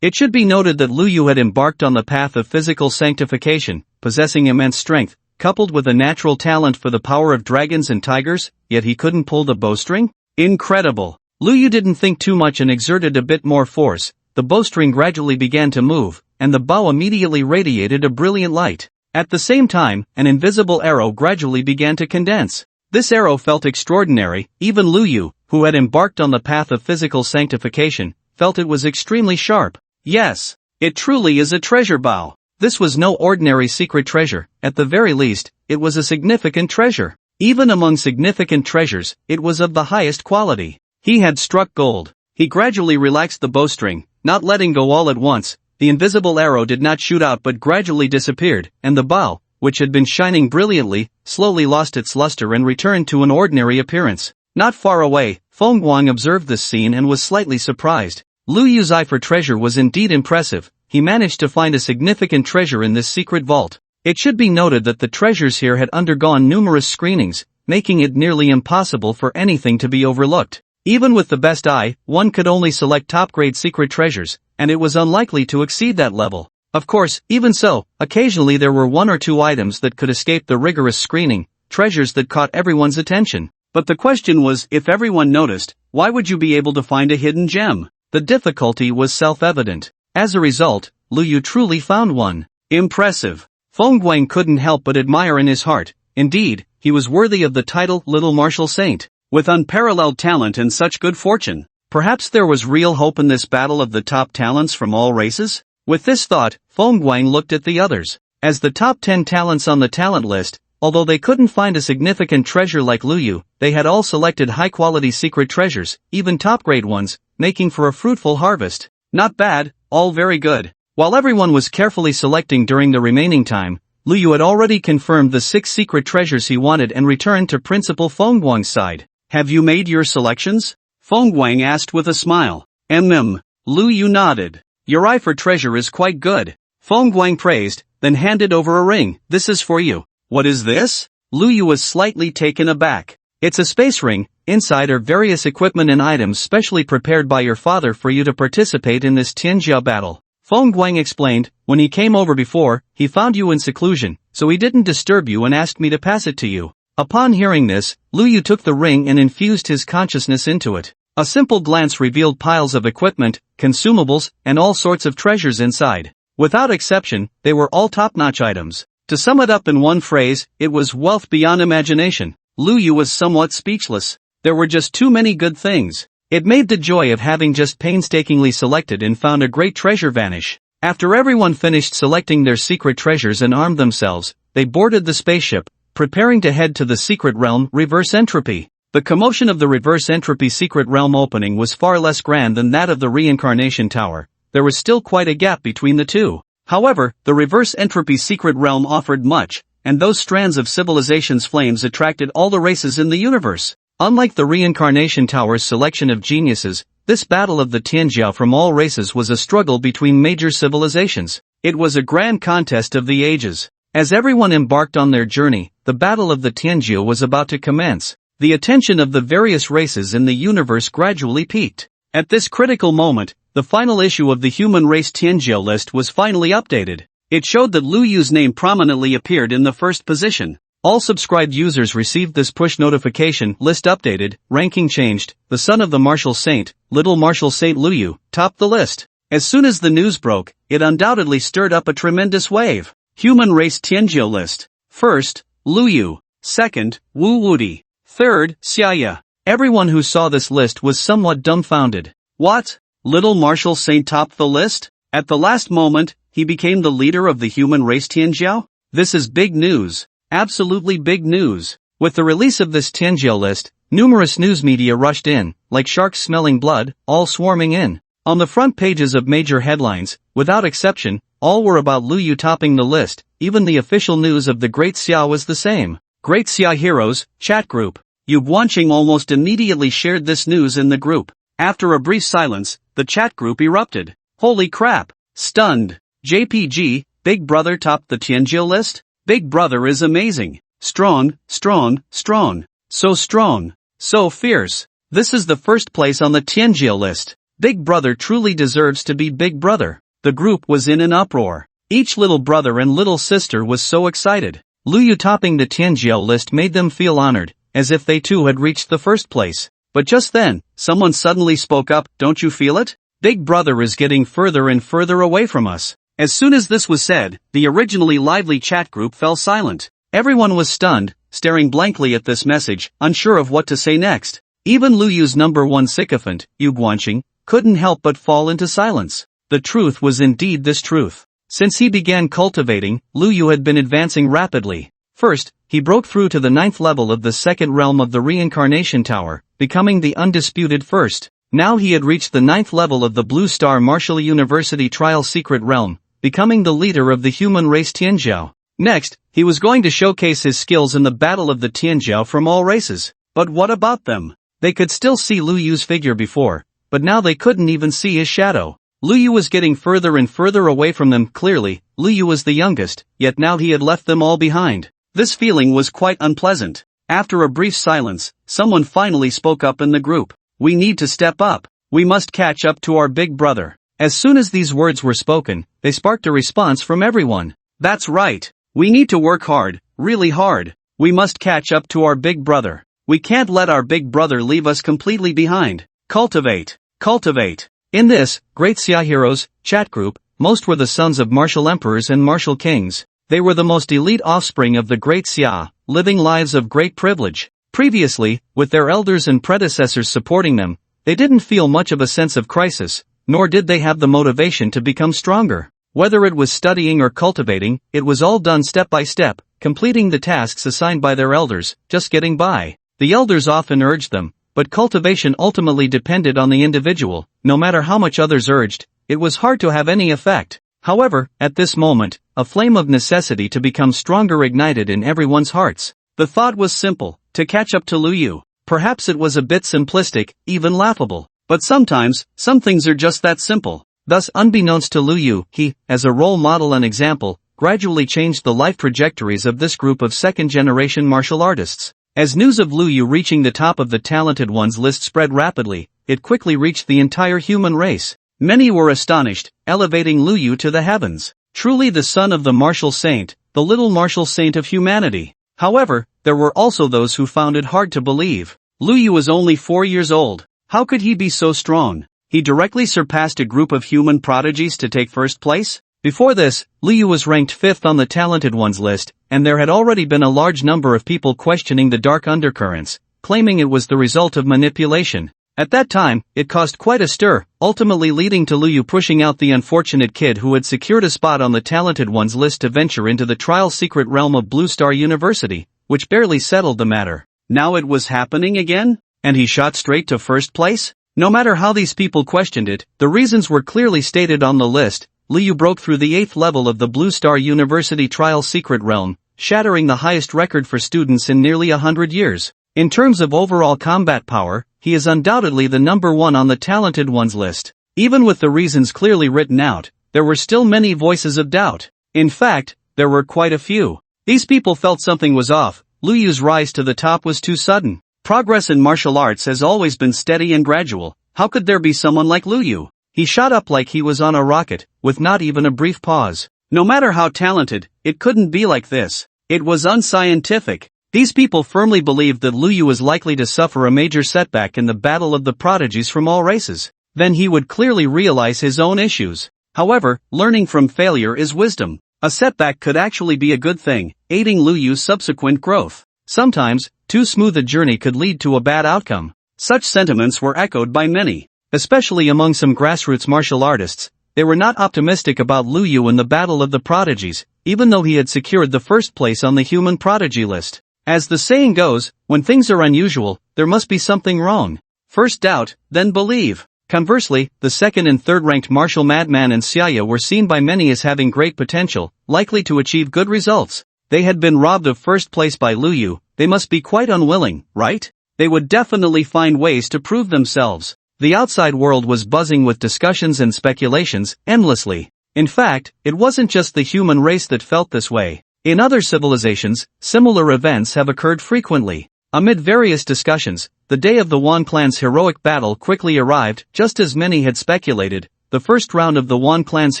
It should be noted that Lu Yu had embarked on the path of physical sanctification, possessing immense strength, coupled with a natural talent for the power of dragons and tigers, yet he couldn't pull the bowstring? Incredible! Lu Yu didn't think too much and exerted a bit more force. The bowstring gradually began to move, and the bow immediately radiated a brilliant light. At the same time, an invisible arrow gradually began to condense. This arrow felt extraordinary. Even Lu Yu, who had embarked on the path of physical sanctification, felt it was extremely sharp. Yes, it truly is a treasure bow. This was no ordinary secret treasure. At the very least, it was a significant treasure. Even among significant treasures, it was of the highest quality. He had struck gold. He gradually relaxed the bowstring, not letting go all at once. The invisible arrow did not shoot out but gradually disappeared, and the bow, which had been shining brilliantly, slowly lost its luster and returned to an ordinary appearance. Not far away, Feng Guang observed this scene and was slightly surprised. Lu Yu's eye for treasure was indeed impressive. He managed to find a significant treasure in this secret vault. It should be noted that the treasures here had undergone numerous screenings, making it nearly impossible for anything to be overlooked. Even with the best eye, one could only select top-grade secret treasures, and it was unlikely to exceed that level. Of course, even so, occasionally there were 1 or 2 items that could escape the rigorous screening, treasures that caught everyone's attention. But the question was, if everyone noticed, why would you be able to find a hidden gem? The difficulty was self-evident. As a result, Lu Yu truly found one. Impressive. Feng Guang couldn't help but admire in his heart. Indeed, he was worthy of the title Little Martial Saint. with unparalleled talent and such good fortune. Perhaps there was real hope in this battle of the top talents from all races? With this thought, Fengguang looked at the others. As the top 10 talents on the talent list, although they couldn't find a significant treasure like Luyu, they had all selected high-quality secret treasures, even top-grade ones, making for a fruitful harvest. Not bad, all very good. While everyone was carefully selecting during the remaining time, Luyu had already confirmed the 6 secret treasures he wanted and returned to Principal Fengguang's side. Have you made your selections? Fengguang asked with a smile. Luyu nodded. Your eye for treasure is quite good. Fengguang praised, then handed over a ring. This is for you. What is this? Luyu was slightly taken aback. It's a space ring. Inside are various equipment and items specially prepared by your father for you to participate in this Tianjia battle. Fengguang explained, when he came over before, he found you in seclusion, so he didn't disturb you and asked me to pass it to you. Upon hearing this, Luyu took the ring and infused his consciousness into it. A simple glance revealed piles of equipment, consumables, and all sorts of treasures inside. Without exception, they were all top-notch items. To sum it up in one phrase, it was wealth beyond imagination. Luyu was somewhat speechless. There were just too many good things. It made the joy of having just painstakingly selected and found a great treasure vanish. After everyone finished selecting their secret treasures and armed themselves, they boarded the spaceship, preparing to head to the secret realm, Reverse Entropy. The commotion of the Reverse Entropy secret realm opening was far less grand than that of the Reincarnation Tower. There was still quite a gap between the two. However, the Reverse Entropy secret realm offered much, and those strands of civilization's flames attracted all the races in the universe. Unlike the Reincarnation Tower's selection of geniuses, this battle of the Tianjia from all races was a struggle between major civilizations. It was a grand contest of the ages. As everyone embarked on their journey, the battle of the Tianjia was about to commence. The attention of the various races in the universe gradually peaked. At this critical moment, the final issue of the human race Tianjia list was finally updated. It showed that Luyu's name prominently appeared in the first position. All subscribed users received this push notification. List updated, ranking changed. The son of the martial saint, little martial saint Luyu, topped the list. As soon as the news broke, it undoubtedly stirred up a tremendous wave. Human race Tianjia list. First, Luyu. Second, Wu Wudi. Third, Xiaya. Everyone who saw this list was somewhat dumbfounded. What? Little martial saint topped the list? At the last moment, he became the leader of the human race Tianjia? This is big news. Absolutely big news. With the release of this Tianjia list, numerous news media rushed in, like sharks smelling blood, all swarming in. On the front pages of major headlines, without exception, all were about Luyu topping the list. Even the official news of the Great Xia was the same. Great Xia Heroes, chat group. Yu Guanqing almost immediately shared this news in the group. After a brief silence, the chat group erupted. Holy crap! Stunned. JPG, Big Brother topped the Tianjia list? Big Brother is amazing. Strong, strong, strong. So strong. So fierce. This is the first place on the Tianjia list. Big Brother truly deserves to be Big Brother. The group was in an uproar. Each little brother and little sister was so excited. Luyu topping the Tianjia list made them feel honored, as if they too had reached the first place. But just then, someone suddenly spoke up. Don't you feel it? Big Brother is getting further and further away from us. As soon as this was said, the originally lively chat group fell silent. Everyone was stunned, staring blankly at this message, unsure of what to say next. Even Luyu's number one sycophant, Yu Guanqing, couldn't help but fall into silence. The truth was indeed this truth. Since he began cultivating, Luyu had been advancing rapidly. First, he broke through to the 9th level of the second realm of the Reincarnation Tower, becoming the undisputed first. Now he had reached the 9th level of the Blue Star Martial University Trial Secret Realm, becoming the leader of the human race Tianjiao. Next, he was going to showcase his skills in the battle of the Tianjiao from all races. But what about them? They could still see Luyu's figure before, but now they couldn't even see his shadow. Luyu was getting further and further away from them. Clearly, Luyu was the youngest, yet now he had left them all behind. This feeling was quite unpleasant. After a brief silence, someone finally spoke up in the group. We need to step up. We must catch up to our big brother. As soon as these words were spoken, they sparked a response from everyone. That's right. We need to work hard, really hard. We must catch up to our big brother. We can't let our big brother leave us completely behind. Cultivate. Cultivate. In this, Great Xia Heroes, chat group, most were the sons of martial emperors and martial kings. They were the most elite offspring of the Great Xia, living lives of great privilege. Previously, with their elders and predecessors supporting them, they didn't feel much of a sense of crisis, nor did they have the motivation to become stronger. Whether it was studying or cultivating, it was all done step by step, completing the tasks assigned by their elders, just getting by. The elders often urged them, but cultivation ultimately depended on the individual. No matter how much others urged, it was hard to have any effect. However, at this moment, a flame of necessity to become stronger ignited in everyone's hearts. The thought was simple: to catch up to Lu Yu. Perhaps it was a bit simplistic, even laughable. But sometimes, some things are just that simple. Thus, unbeknownst to Lu Yu, he, as a role model and example, gradually changed the life trajectories of this group of second-generation martial artists. As news of Lu Yu reaching the top of the talented ones list spread rapidly, it quickly reached the entire human race. Many were astonished, elevating Lu Yu to the heavens. Truly the son of the martial saint, the little martial saint of humanity. However, there were also those who found it hard to believe. Lu Yu was only 4 years old. How could he be so strong? He directly surpassed a group of human prodigies to take first place? Before this, Lu Yu was ranked 5th on the talented ones list, and there had already been a large number of people questioning the dark undercurrents, claiming it was the result of manipulation. At that time, it caused quite a stir, ultimately leading to Lu Yu pushing out the unfortunate kid who had secured a spot on the talented ones list to venture into the trial secret realm of Blue Star University, which barely settled the matter. Now it was happening again? And he shot straight to first place? No matter how these people questioned it, the reasons were clearly stated on the list. Lu Yu broke through the 8th level of the Blue Star University trial secret realm, shattering the highest record for students in nearly 100 years. In terms of overall combat power, he is undoubtedly the number 1 on the talented ones list. Even with the reasons clearly written out, there were still many voices of doubt. In fact, there were quite a few. These people felt something was off. Lu Yu's rise to the top was too sudden. Progress in martial arts has always been steady and gradual. How could there be someone like Lu Yu? He shot up like he was on a rocket, with not even a brief pause. No matter how talented, it couldn't be like this. It was unscientific. These people firmly believed that Lu Yu was likely to suffer a major setback in the battle of the prodigies from all races. Then he would clearly realize his own issues. However, learning from failure is wisdom. A setback could actually be a good thing, aiding Lu Yu's subsequent growth. Sometimes, too smooth a journey could lead to a bad outcome. Such sentiments were echoed by many, especially among some grassroots martial artists. They were not optimistic about Lu Yu in the battle of the prodigies, even though he had secured the first place on the human prodigy list. As the saying goes, when things are unusual, there must be something wrong. First doubt, then believe. Conversely, the second and third ranked martial madman and Xiaya were seen by many as having great potential, likely to achieve good results. They had been robbed of first place by Lu Yu. They must be quite unwilling, right? They would definitely find ways to prove themselves. The outside world was buzzing with discussions and speculations, endlessly. In fact, it wasn't just the human race that felt this way. In other civilizations, similar events have occurred frequently. Amid various discussions, the day of the Wan clan's heroic battle quickly arrived. Just as many had speculated, the first round of the Wan clan's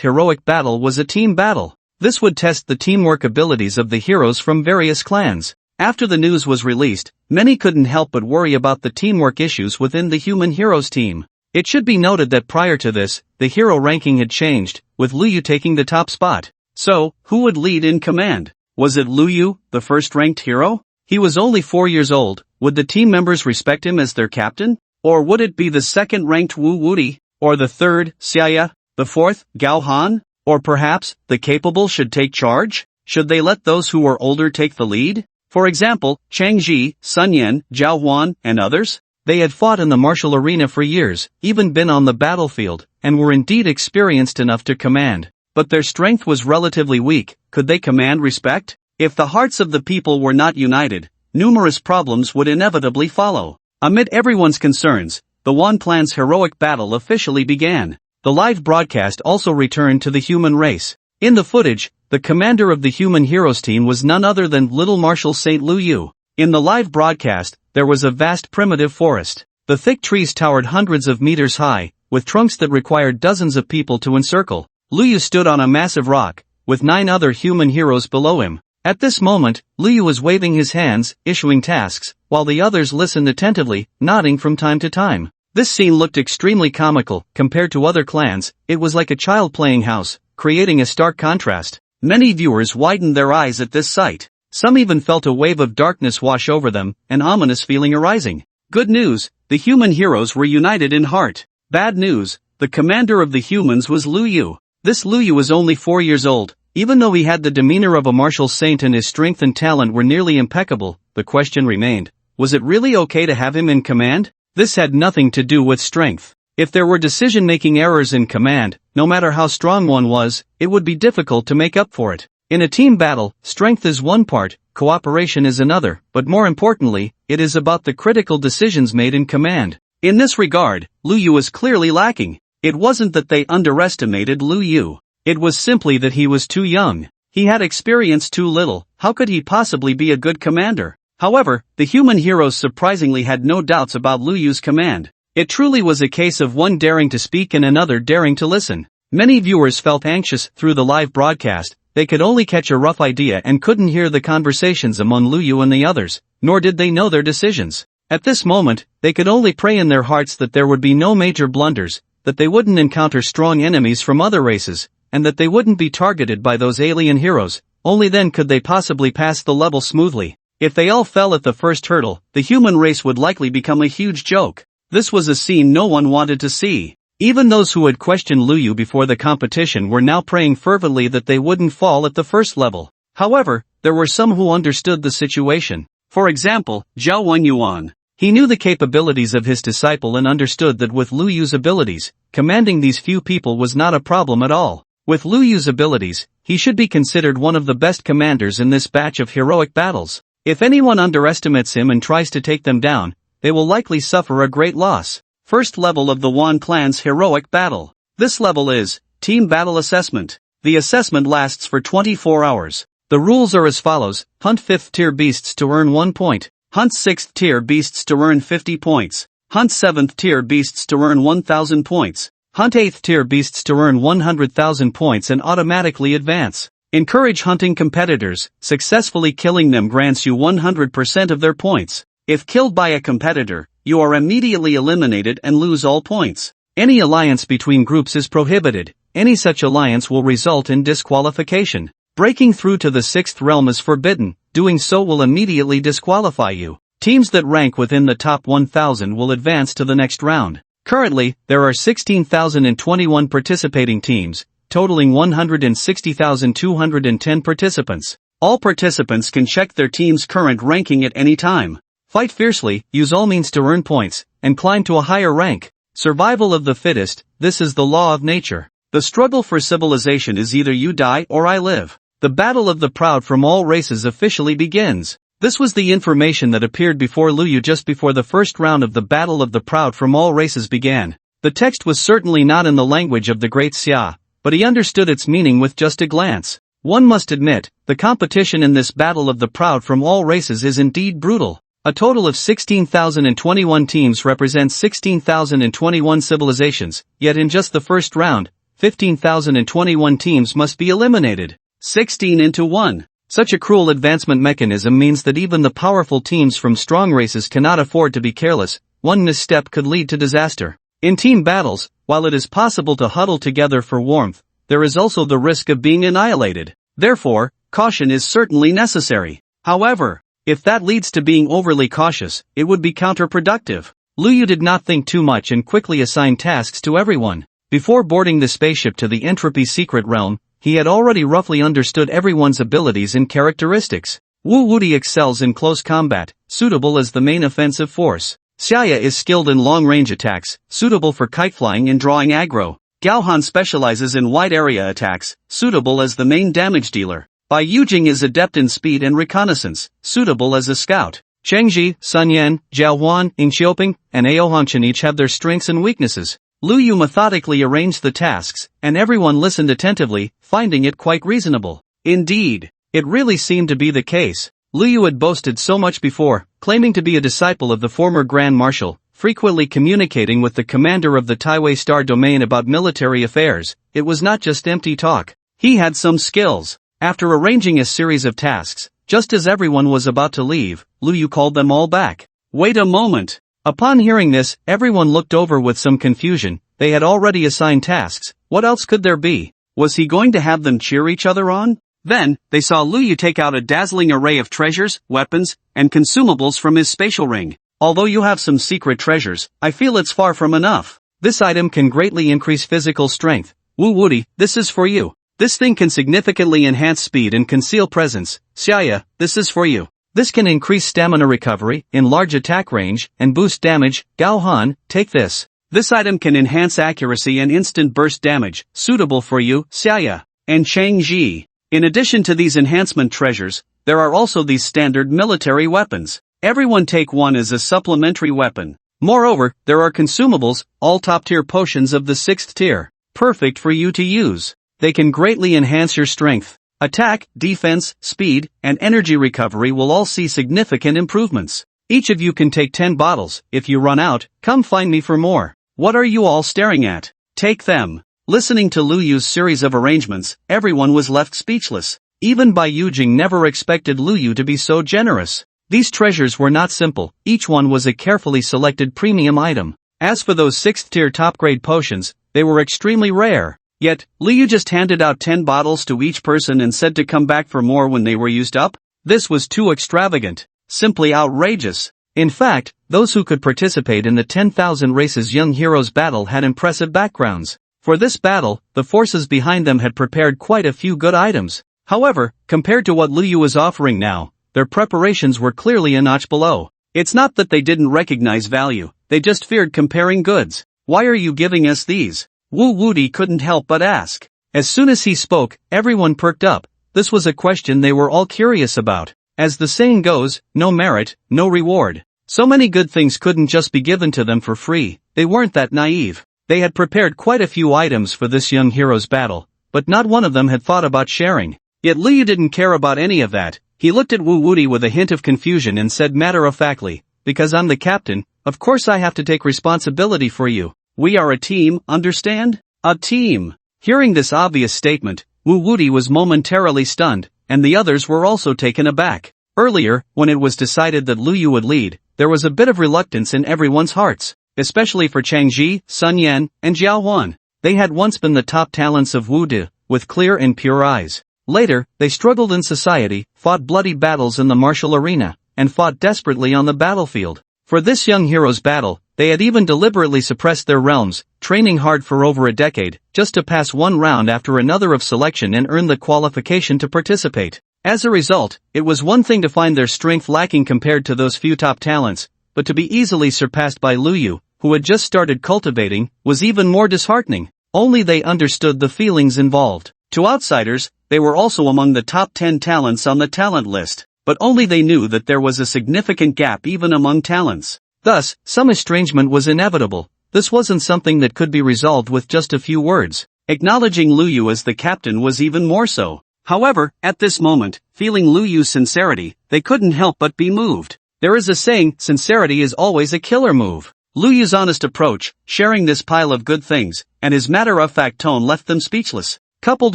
heroic battle was a team battle. This would test the teamwork abilities of the heroes from various clans. After the news was released, many couldn't help but worry about the teamwork issues within the human heroes team. It should be noted that prior to this, the hero ranking had changed, with Lu Yu taking the top spot. So, who would lead in command? Was it Lu Yu, the first-ranked hero? He was only 4 years old. Would the team members respect him as their captain? Or would it be the second-ranked Wu Wudi? Or the third, Xiaya? The fourth, Gao Han? Or perhaps, the capable should take charge? Should they let those who were older take the lead? For example, Chang Ji, Sun Yan, Zhao Huan, and others? They had fought in the martial arena for years, even been on the battlefield, and were indeed experienced enough to command. But their strength was relatively weak. Could they command respect? If the hearts of the people were not united, numerous problems would inevitably follow. Amid everyone's concerns, the Wan clan's heroic battle officially began. The live broadcast also returned to the human race. In the footage, the commander of the human heroes team was none other than Little Martial Saint Lu Yu. In the live broadcast, there was a vast primitive forest. The thick trees towered hundreds of meters high, with trunks that required dozens of people to encircle. Lu Yu stood on a massive rock, with 9 other human heroes below him. At this moment, Lu Yu was waving his hands, issuing tasks, while the others listened attentively, nodding from time to time. This scene looked extremely comical. Compared to other clans, it was like a child playing house, creating a stark contrast. Many viewers widened their eyes at this sight. Some even felt a wave of darkness wash over them, an ominous feeling arising. Good news, the human heroes were united in heart. Bad news, the commander of the humans was Lu Yu. This Lu Yu was only 4 years old. Even though he had the demeanor of a martial saint and his strength and talent were nearly impeccable, the question remained, was it really okay to have him in command? This had nothing to do with strength. If there were decision-making errors in command, no matter how strong one was, it would be difficult to make up for it. In a team battle, strength is one part, cooperation is another, but more importantly, it is about the critical decisions made in command. In this regard, Lu Yu was clearly lacking. It wasn't that they underestimated Lu Yu. It was simply that he was too young. He had experienced too little. How could he possibly be a good commander? However, the human heroes surprisingly had no doubts about Lu Yu's command. It truly was a case of one daring to speak and another daring to listen. Many viewers felt anxious through the live broadcast. They could only catch a rough idea and couldn't hear the conversations among Lu Yu and the others, nor did they know their decisions. At this moment, they could only pray in their hearts that there would be no major blunders, that they wouldn't encounter strong enemies from other races, and that they wouldn't be targeted by those alien heroes. Only then could they possibly pass the level smoothly. If they all fell at the first hurdle, the human race would likely become a huge joke. This was a scene no one wanted to see. Even those who had questioned Lu Yu before the competition were now praying fervently that they wouldn't fall at the first level. However, there were some who understood the situation. For example, Zhao Wenyuan. He knew the capabilities of his disciple and understood that with Lu Yu's abilities, commanding these few people was not a problem at all. With Lu Yu's abilities, he should be considered one of the best commanders in this batch of heroic battles. If anyone underestimates him and tries to take them down, they will likely suffer a great loss. First level of the Wan clan's heroic battle. This level is Team Battle Assessment. The assessment lasts for 24 hours. The rules are as follows: hunt 5th tier beasts to earn 1 point. Hunt 6th tier beasts to earn 50 points. Hunt 7th tier beasts to earn 1,000 points. Hunt 8th tier beasts to earn 100,000 points and automatically advance. Encourage hunting competitors. Successfully killing them grants you 100% of their points. If killed by a competitor, you are immediately eliminated and lose all points. Any alliance between groups is prohibited. Any such alliance will result in disqualification. Breaking through to the 6th realm is forbidden. Doing so will immediately disqualify you. Teams that rank within the top 1,000 will advance to the next round. Currently, there are 16,021 participating teams, totaling 160,210 participants. All participants can check their team's current ranking at any time. Fight fiercely, use all means to earn points, and climb to a higher rank. Survival of the fittest, this is the law of nature. The struggle for civilization is either you die or I live. The battle of the proud from all races officially begins. This was the information that appeared before Lu Yu just before the first round of the battle of the proud from all races began. The text was certainly not in the language of the great Xia, but he understood its meaning with just a glance. One must admit, the competition in this battle of the proud from all races is indeed brutal. A total of 16,021 teams represents 16,021 civilizations, yet in just the first round, 15,021 teams must be eliminated. 16 into 1. Such a cruel advancement mechanism means that even the powerful teams from strong races cannot afford to be careless. One misstep could lead to disaster. In team battles, while it is possible to huddle together for warmth, there is also the risk of being annihilated. Therefore, caution is certainly necessary. However, if that leads to being overly cautious, it would be counterproductive. Lu Yu did not think too much and quickly assigned tasks to everyone. Before boarding the spaceship to the Entropy Secret Realm, he had already roughly understood everyone's abilities and characteristics. Wu Wuti excels in close combat, suitable as the main offensive force. Xiaya is skilled in long-range attacks, suitable for kite-flying and drawing aggro. Gaohan specializes in wide-area attacks, suitable as the main damage dealer. Bai Yujing is adept in speed and reconnaissance, suitable as a scout. Chengji, Sun Yan, Zhao Huan, Ing Xiaoping, and Aohanchan each have their strengths and weaknesses. Lu Yu methodically arranged the tasks, and everyone listened attentively, finding it quite reasonable. Indeed, it really seemed to be the case. Lu Yu had boasted so much before, claiming to be a disciple of the former Grand Marshal, frequently communicating with the commander of the Taiwei Star Domain about military affairs. It was not just empty talk. He had some skills. After arranging a series of tasks, just as everyone was about to leave, Lu Yu called them all back. Wait a moment. Upon hearing this, everyone looked over with some confusion. They had already assigned tasks. What else could there be? Was he going to have them cheer each other on? Then, they saw Lu Yu take out a dazzling array of treasures, weapons, and consumables from his spatial ring. Although you have some secret treasures, I feel it's far from enough. This item can greatly increase physical strength. Wu Wuti, this is for you. This thing can significantly enhance speed and conceal presence. Xiaya, this is for you. This can increase stamina recovery, enlarge attack range, and boost damage. Gao Han, take this. This item can enhance accuracy and instant burst damage, suitable for you, Xiaya. And Chang Ji. In addition to these enhancement treasures, there are also these standard military weapons. Everyone take one as a supplementary weapon. Moreover, there are consumables, all top-tier potions of the 6th tier. Perfect for you to use. They can greatly enhance your strength. Attack, defense, speed, and energy recovery will all see significant improvements. Each of you can take 10 bottles. If you run out, come find me for more. What are you all staring at? Take them. Listening to Lu Yu's series of arrangements, everyone was left speechless. Even Bai Yujing never expected Lu Yu to be so generous. These treasures were not simple, each one was a carefully selected premium item. As for those 6th tier top grade potions, they were extremely rare. Yet, Lu Yu just handed out 10 bottles to each person and said to come back for more when they were used up? This was too extravagant. Simply outrageous. In fact, those who could participate in the 10,000 Races Young Heroes battle had impressive backgrounds. For this battle, the forces behind them had prepared quite a few good items. However, compared to what Lu Yu was offering now, their preparations were clearly a notch below. It's not that they didn't recognize value, they just feared comparing goods. Why are you giving us these? Wu Wuti couldn't help but ask. As soon as he spoke, everyone perked up. This was a question they were all curious about. As the saying goes, no merit, no reward. So many good things couldn't just be given to them for free. They weren't that naive. They had prepared quite a few items for this young hero's battle, but not one of them had thought about sharing. Yet Lu Yu didn't care about any of that. He looked at Wu Wuti with a hint of confusion and said matter-of-factly, because I'm the captain, of course I have to take responsibility for you. We are a team, understand? A team. Hearing this obvious statement, Wu Wuti was momentarily stunned, and the others were also taken aback. Earlier, when it was decided that Lu Yu would lead, there was a bit of reluctance in everyone's hearts. Especially for Chang Ji, Sun Yan, and Jiao Huan. They had once been the top talents of Wu De, with clear and pure eyes. Later, they struggled in society, fought bloody battles in the martial arena, and fought desperately on the battlefield. For this young hero's battle, they had even deliberately suppressed their realms, training hard for over a decade, just to pass one round after another of selection and earn the qualification to participate. As a result, it was one thing to find their strength lacking compared to those few top talents, but to be easily surpassed by Lu Yu, who had just started cultivating, was even more disheartening. Only they understood the feelings involved. To outsiders, they were also among the top 10 talents on the talent list, but only they knew that there was a significant gap even among talents. Thus, some estrangement was inevitable. This wasn't something that could be resolved with just a few words. Acknowledging Lu Yu as the captain was even more so. However, at this moment, feeling Lu Yu's sincerity, they couldn't help but be moved. There is a saying, sincerity is always a killer move. Lu Yu's honest approach, sharing this pile of good things, and his matter-of-fact tone left them speechless. Coupled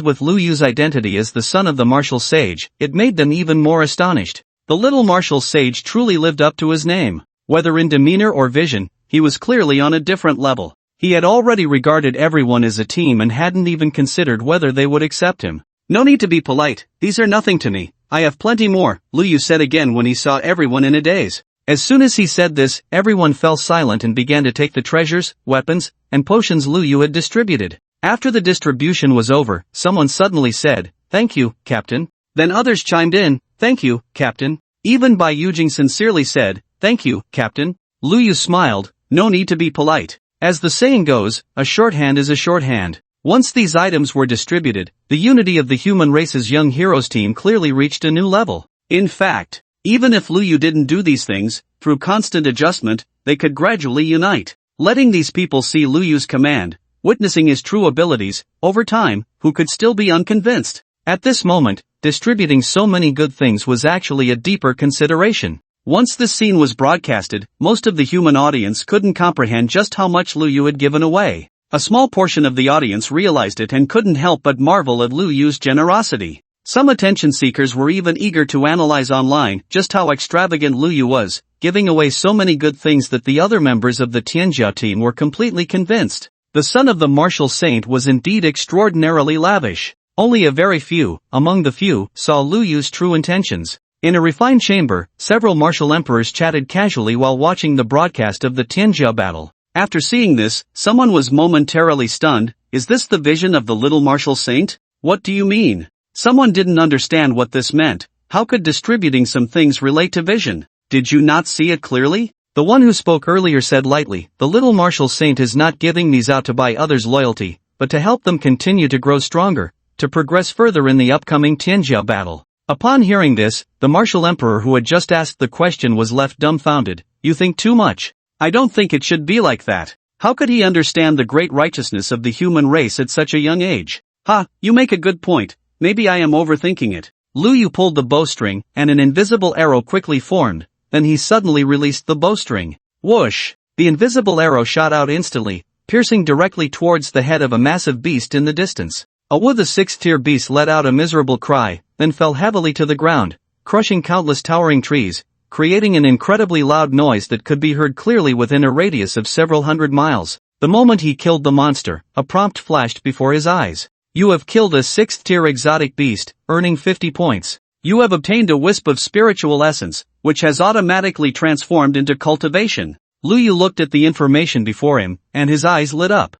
with Lu Yu's identity as the son of the martial sage, it made them even more astonished. The little martial sage truly lived up to his name. Whether in demeanor or vision, he was clearly on a different level. He had already regarded everyone as a team and hadn't even considered whether they would accept him. No need to be polite, these are nothing to me. I have plenty more, Lu Yu said again when he saw everyone in a daze. As soon as he said this, everyone fell silent and began to take the treasures, weapons, and potions Lu Yu had distributed. After the distribution was over, someone suddenly said, "Thank you, Captain." Then others chimed in, "Thank you, Captain." Even Bai Yujing sincerely said, "Thank you, Captain." Lu Yu smiled, "No need to be polite. As the saying goes, a shorthand is a shorthand." Once these items were distributed, the unity of the human race's young heroes team clearly reached a new level. In fact, even if Lu Yu didn't do these things, through constant adjustment, they could gradually unite. Letting these people see Lu Yu's command, witnessing his true abilities, over time, who could still be unconvinced? At this moment, distributing so many good things was actually a deeper consideration. Once this scene was broadcasted, most of the human audience couldn't comprehend just how much Lu Yu had given away. A small portion of the audience realized it and couldn't help but marvel at Lu Yu's generosity. Some attention seekers were even eager to analyze online just how extravagant Lu Yu was, giving away so many good things that the other members of the Tianjia team were completely convinced. The son of the martial saint was indeed extraordinarily lavish. Only a very few, among the few, saw Lu Yu's true intentions. In a refined chamber, several martial emperors chatted casually while watching the broadcast of the Tianjia battle. After seeing this, someone was momentarily stunned. Is this the vision of the little martial saint? What do you mean? Someone didn't understand what this meant. How could distributing some things relate to vision? Did you not see it clearly? The one who spoke earlier said lightly, the little martial saint is not giving these out to buy others' loyalty, but to help them continue to grow stronger, to progress further in the upcoming Tianjia battle. Upon hearing this, the martial emperor who had just asked the question was left dumbfounded. You think too much. I don't think it should be like that. How could he understand the great righteousness of the human race at such a young age? Ha, you make a good point. Maybe I am overthinking it. Lu Yu pulled the bowstring, and an invisible arrow quickly formed. Then he suddenly released the bowstring. Whoosh! The invisible arrow shot out instantly, piercing directly towards the head of a massive beast in the distance. The sixth-tier beast let out a miserable cry, then fell heavily to the ground, crushing countless towering trees, creating an incredibly loud noise that could be heard clearly within a radius of several hundred miles. The moment he killed the monster, a prompt flashed before his eyes. You have killed a sixth-tier exotic beast, earning 50 points. You have obtained a wisp of spiritual essence, which has automatically transformed into cultivation. Lu Yu looked at the information before him, and his eyes lit up.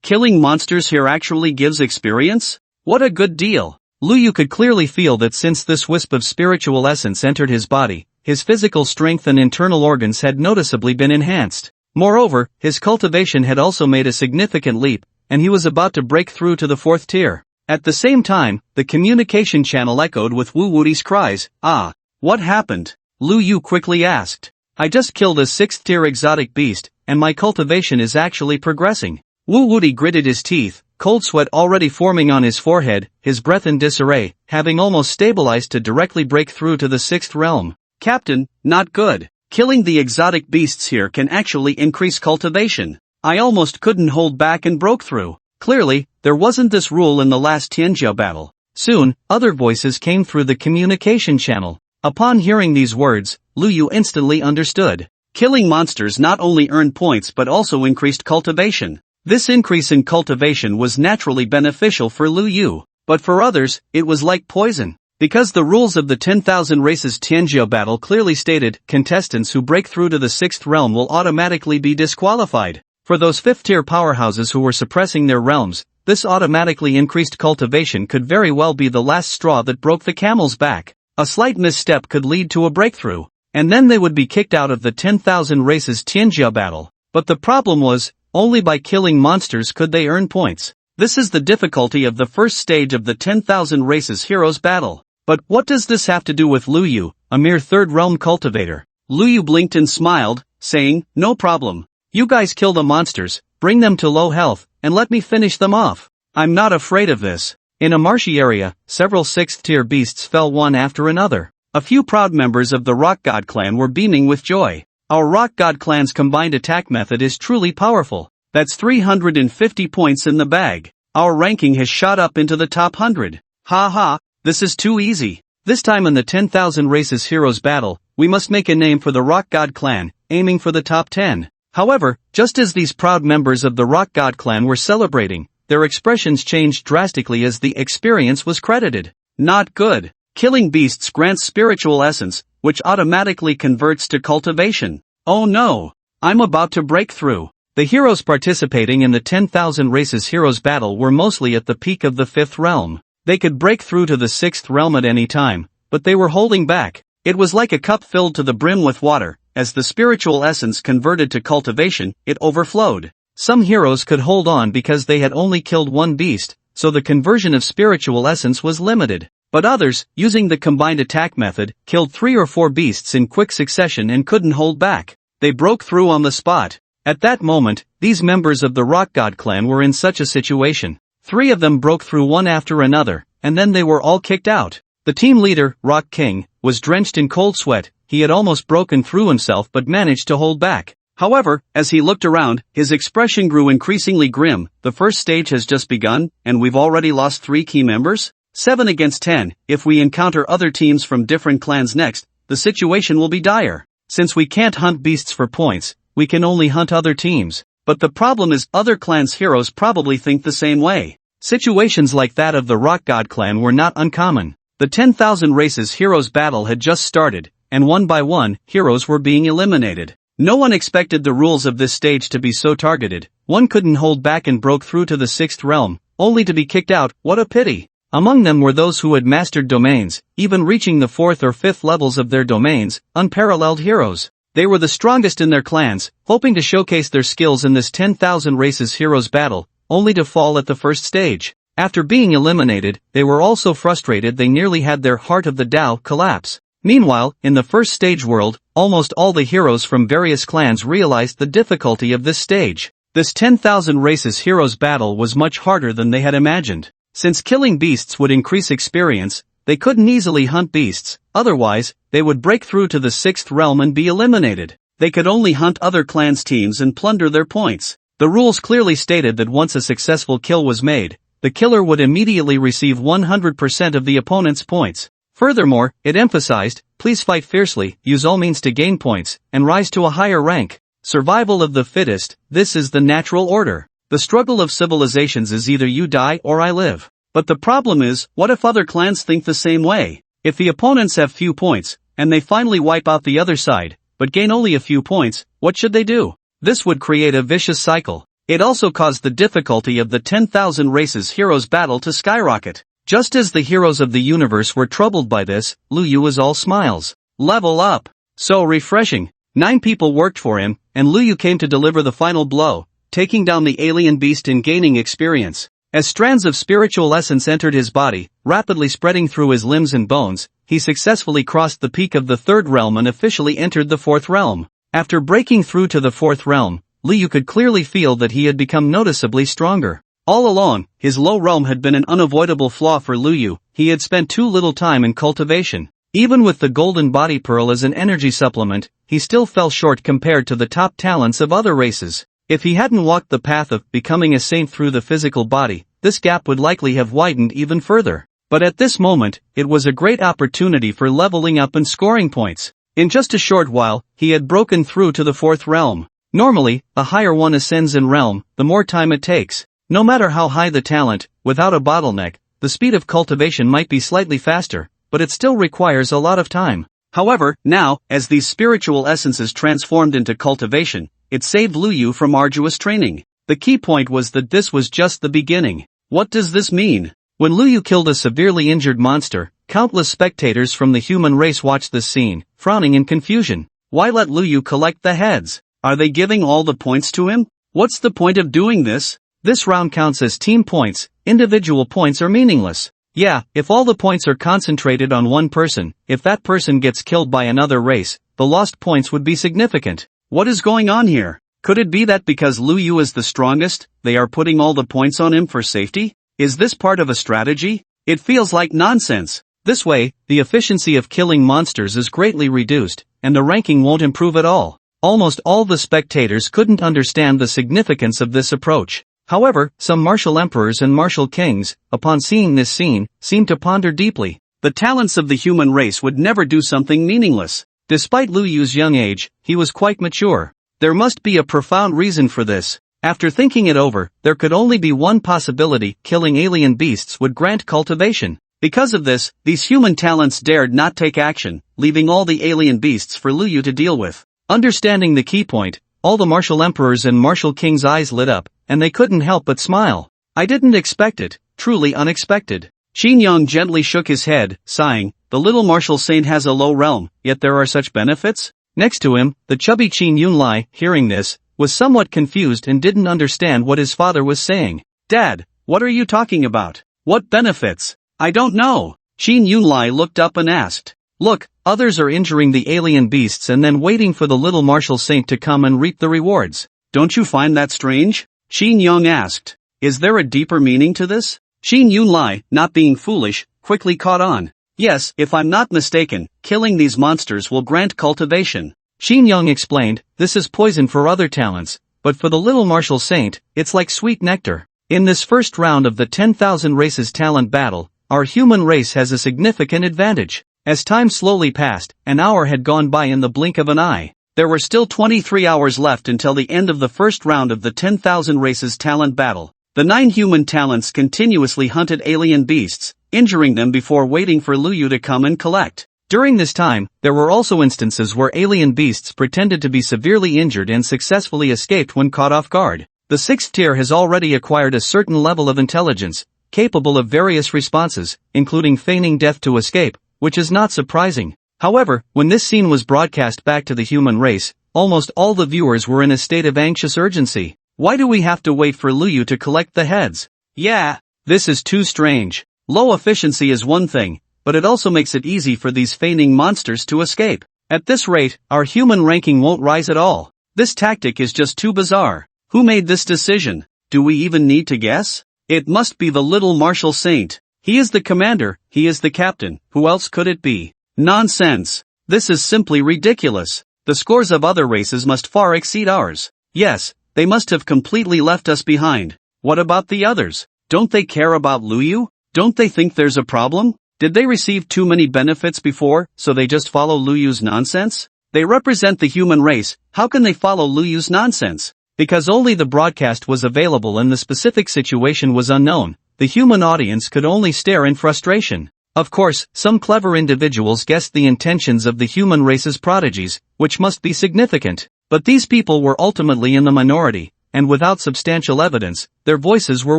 Killing monsters here actually gives experience? What a good deal. Lu Yu could clearly feel that since this wisp of spiritual essence entered his body, his physical strength and internal organs had noticeably been enhanced. Moreover, his cultivation had also made a significant leap, and he was about to break through to the fourth tier. At the same time, the communication channel echoed with Wu Wudi's cries. Ah, what happened? Lu Yu quickly asked. I just killed a sixth-tier exotic beast, and my cultivation is actually progressing. Wu Wudi gritted his teeth, cold sweat already forming on his forehead, his breath in disarray, having almost stabilized to directly break through to the sixth realm. Captain, not good. Killing the exotic beasts here can actually increase cultivation. I almost couldn't hold back and broke through. Clearly, there wasn't this rule in the last Tianjia battle. Soon, other voices came through the communication channel. Upon hearing these words, Lu Yu instantly understood. Killing monsters not only earned points but also increased cultivation. This increase in cultivation was naturally beneficial for Lu Yu, but for others, it was like poison. Because the rules of the 10,000 races Tianjia battle clearly stated, contestants who break through to the sixth realm will automatically be disqualified. For those fifth-tier powerhouses who were suppressing their realms, this automatically increased cultivation could very well be the last straw that broke the camel's back. A slight misstep could lead to a breakthrough, and then they would be kicked out of the 10,000 races Tianjia battle. But the problem was, only by killing monsters could they earn points. This is the difficulty of the first stage of the 10,000 races heroes battle. But what does this have to do with Lu Yu, a mere third realm cultivator? Lu Yu blinked and smiled, saying, no problem. You guys kill the monsters, bring them to low health, and let me finish them off. I'm not afraid of this. In a marshy area, several sixth-tier beasts fell one after another. A few proud members of the Rock God clan were beaming with joy. Our Rock God clan's combined attack method is truly powerful. That's 350 points in the bag. Our ranking has shot up into the top 100. Ha ha, this is too easy. This time in the 10,000 races heroes battle, we must make a name for the Rock God clan, aiming for the top 10. However, just as these proud members of the Rock God clan were celebrating, their expressions changed drastically as the experience was credited. Not good. Killing beasts grants spiritual essence, which automatically converts to cultivation. Oh no! I'm about to break through. The heroes participating in the 10,000 races heroes battle were mostly at the peak of the 5th realm. They could break through to the 6th realm at any time, but they were holding back. It was like a cup filled to the brim with water. As the spiritual essence converted to cultivation, it overflowed. Some heroes could hold on because they had only killed one beast, so the conversion of spiritual essence was limited. But others, using the combined attack method, killed 3 or 4 beasts in quick succession and couldn't hold back. They broke through on the spot. At that moment, these members of the Rock God clan were in such a situation. 3 of them broke through one after another, and then they were all kicked out. The team leader, Rock King, was drenched in cold sweat. He had almost broken through himself but managed to hold back. However, as he looked around, his expression grew increasingly grim. The first stage has just begun, and we've already lost 3 key members? 7 against 10, if we encounter other teams from different clans next, the situation will be dire. Since we can't hunt beasts for points, we can only hunt other teams. But the problem is other clans' heroes probably think the same way. Situations like that of the Rock God clan were not uncommon. The 10,000 races heroes battle had just started, and one by one, heroes were being eliminated. No one expected the rules of this stage to be so targeted. One couldn't hold back and broke through to the 6th realm, only to be kicked out. What a pity. Among them were those who had mastered domains, even reaching the 4th or 5th levels of their domains, unparalleled heroes. They were the strongest in their clans, hoping to showcase their skills in this 10,000 races heroes battle, only to fall at the first stage. After being eliminated, they were also frustrated they nearly had their Heart of the Tao collapse. Meanwhile, in the first stage world, almost all the heroes from various clans realized the difficulty of this stage. This 10,000 races heroes battle was much harder than they had imagined. Since killing beasts would increase experience, they couldn't easily hunt beasts, otherwise, they would break through to the 6th realm and be eliminated. They could only hunt other clans' teams and plunder their points. The rules clearly stated that once a successful kill was made, the killer would immediately receive 100% of the opponent's points. Furthermore, it emphasized, please fight fiercely, use all means to gain points, and rise to a higher rank. Survival of the fittest, this is the natural order. The struggle of civilizations is either you die or I live. But the problem is, what if other clans think the same way? If the opponents have few points, and they finally wipe out the other side, but gain only a few points, what should they do? This would create a vicious cycle. It also caused the difficulty of the 10,000 races heroes battle to skyrocket. Just as the heroes of the universe were troubled by this, Lu Yu was all smiles. Level up! So refreshing. 9 people worked for him, and Lu Yu came to deliver the final blow, taking down the alien beast and gaining experience. As strands of spiritual essence entered his body, rapidly spreading through his limbs and bones, he successfully crossed the peak of the 3rd realm and officially entered the 4th realm. After breaking through to the 4th realm, Lu Yu could clearly feel that he had become noticeably stronger. All along, his low realm had been an unavoidable flaw for Lu Yu. He had spent too little time in cultivation. Even with the golden body pearl as an energy supplement, he still fell short compared to the top talents of other races. If he hadn't walked the path of becoming a saint through the physical body, this gap would likely have widened even further. But at this moment, it was a great opportunity for leveling up and scoring points. In just a short while, he had broken through to the 4th realm. Normally, the higher one ascends in realm, the more time it takes. No matter how high the talent, without a bottleneck, the speed of cultivation might be slightly faster, but it still requires a lot of time. However, now, as these spiritual essences transformed into cultivation, it saved Lu Yu from arduous training. The key point was that this was just the beginning. What does this mean? When Lu Yu killed a severely injured monster, countless spectators from the human race watched this scene, frowning in confusion. Why let Lu Yu collect the heads? Are they giving all the points to him? What's the point of doing this? This round counts as team points, individual points are meaningless. Yeah, if all the points are concentrated on one person, if that person gets killed by another race, the lost points would be significant. What is going on here? Could it be that because Lu Yu is the strongest, they are putting all the points on him for safety? Is this part of a strategy? It feels like nonsense. This way, the efficiency of killing monsters is greatly reduced, and the ranking won't improve at all. Almost all the spectators couldn't understand the significance of this approach. However, some martial emperors and martial kings, upon seeing this scene, seemed to ponder deeply. The talents of the human race would never do something meaningless. Despite Lu Yu's young age, he was quite mature. There must be a profound reason for this. After thinking it over, there could only be one possibility: killing alien beasts would grant cultivation. Because of this, these human talents dared not take action, leaving all the alien beasts for Lu Yu to deal with. Understanding the key point, all the martial emperors and martial kings' eyes lit up, and they couldn't help but smile. I didn't expect it, truly unexpected. Qin Yang gently shook his head, sighing, the little martial saint has a low realm, yet there are such benefits? Next to him, the chubby Qin Yunlai, hearing this, was somewhat confused and didn't understand what his father was saying. Dad, what are you talking about? What benefits? I don't know. Qin Yunlai looked up and asked. Look, others are injuring the alien beasts and then waiting for the little martial saint to come and reap the rewards. Don't you find that strange? Qin Yang asked. Is there a deeper meaning to this? Qin Yunlai, not being foolish, quickly caught on. Yes, if I'm not mistaken, killing these monsters will grant cultivation. Qin Yang explained, this is poison for other talents, but for the little martial saint, it's like sweet nectar. In this first round of the 10,000 races talent battle, our human race has a significant advantage. As time slowly passed, an hour had gone by in the blink of an eye. There were still 23 hours left until the end of the first round of the 10,000 races talent battle. The 9 human talents continuously hunted alien beasts, injuring them before waiting for Luyu to come and collect. During this time, there were also instances where alien beasts pretended to be severely injured and successfully escaped when caught off guard. The 6th tier has already acquired a certain level of intelligence, capable of various responses, including feigning death to escape, which is not surprising. However, when this scene was broadcast back to the human race, almost all the viewers were in a state of anxious urgency. Why do we have to wait for Luyu to collect the heads? Yeah, this is too strange. Low efficiency is one thing, but it also makes it easy for these feigning monsters to escape. At this rate, our human ranking won't rise at all. This tactic is just too bizarre. Who made this decision? Do we even need to guess? It must be the little martial saint. He is the commander, he is the captain, who else could it be? Nonsense. This is simply ridiculous. The scores of other races must far exceed ours. Yes, they must have completely left us behind. What about the others? Don't they care about Luyu? Don't they think there's a problem? Did they receive too many benefits before, so they just follow Luyu's nonsense? They represent the human race, how can they follow Luyu's nonsense? Because only the broadcast was available and the specific situation was unknown, the human audience could only stare in frustration. Of course, some clever individuals guessed the intentions of the human race's prodigies, which must be significant. But these people were ultimately in the minority, and without substantial evidence, their voices were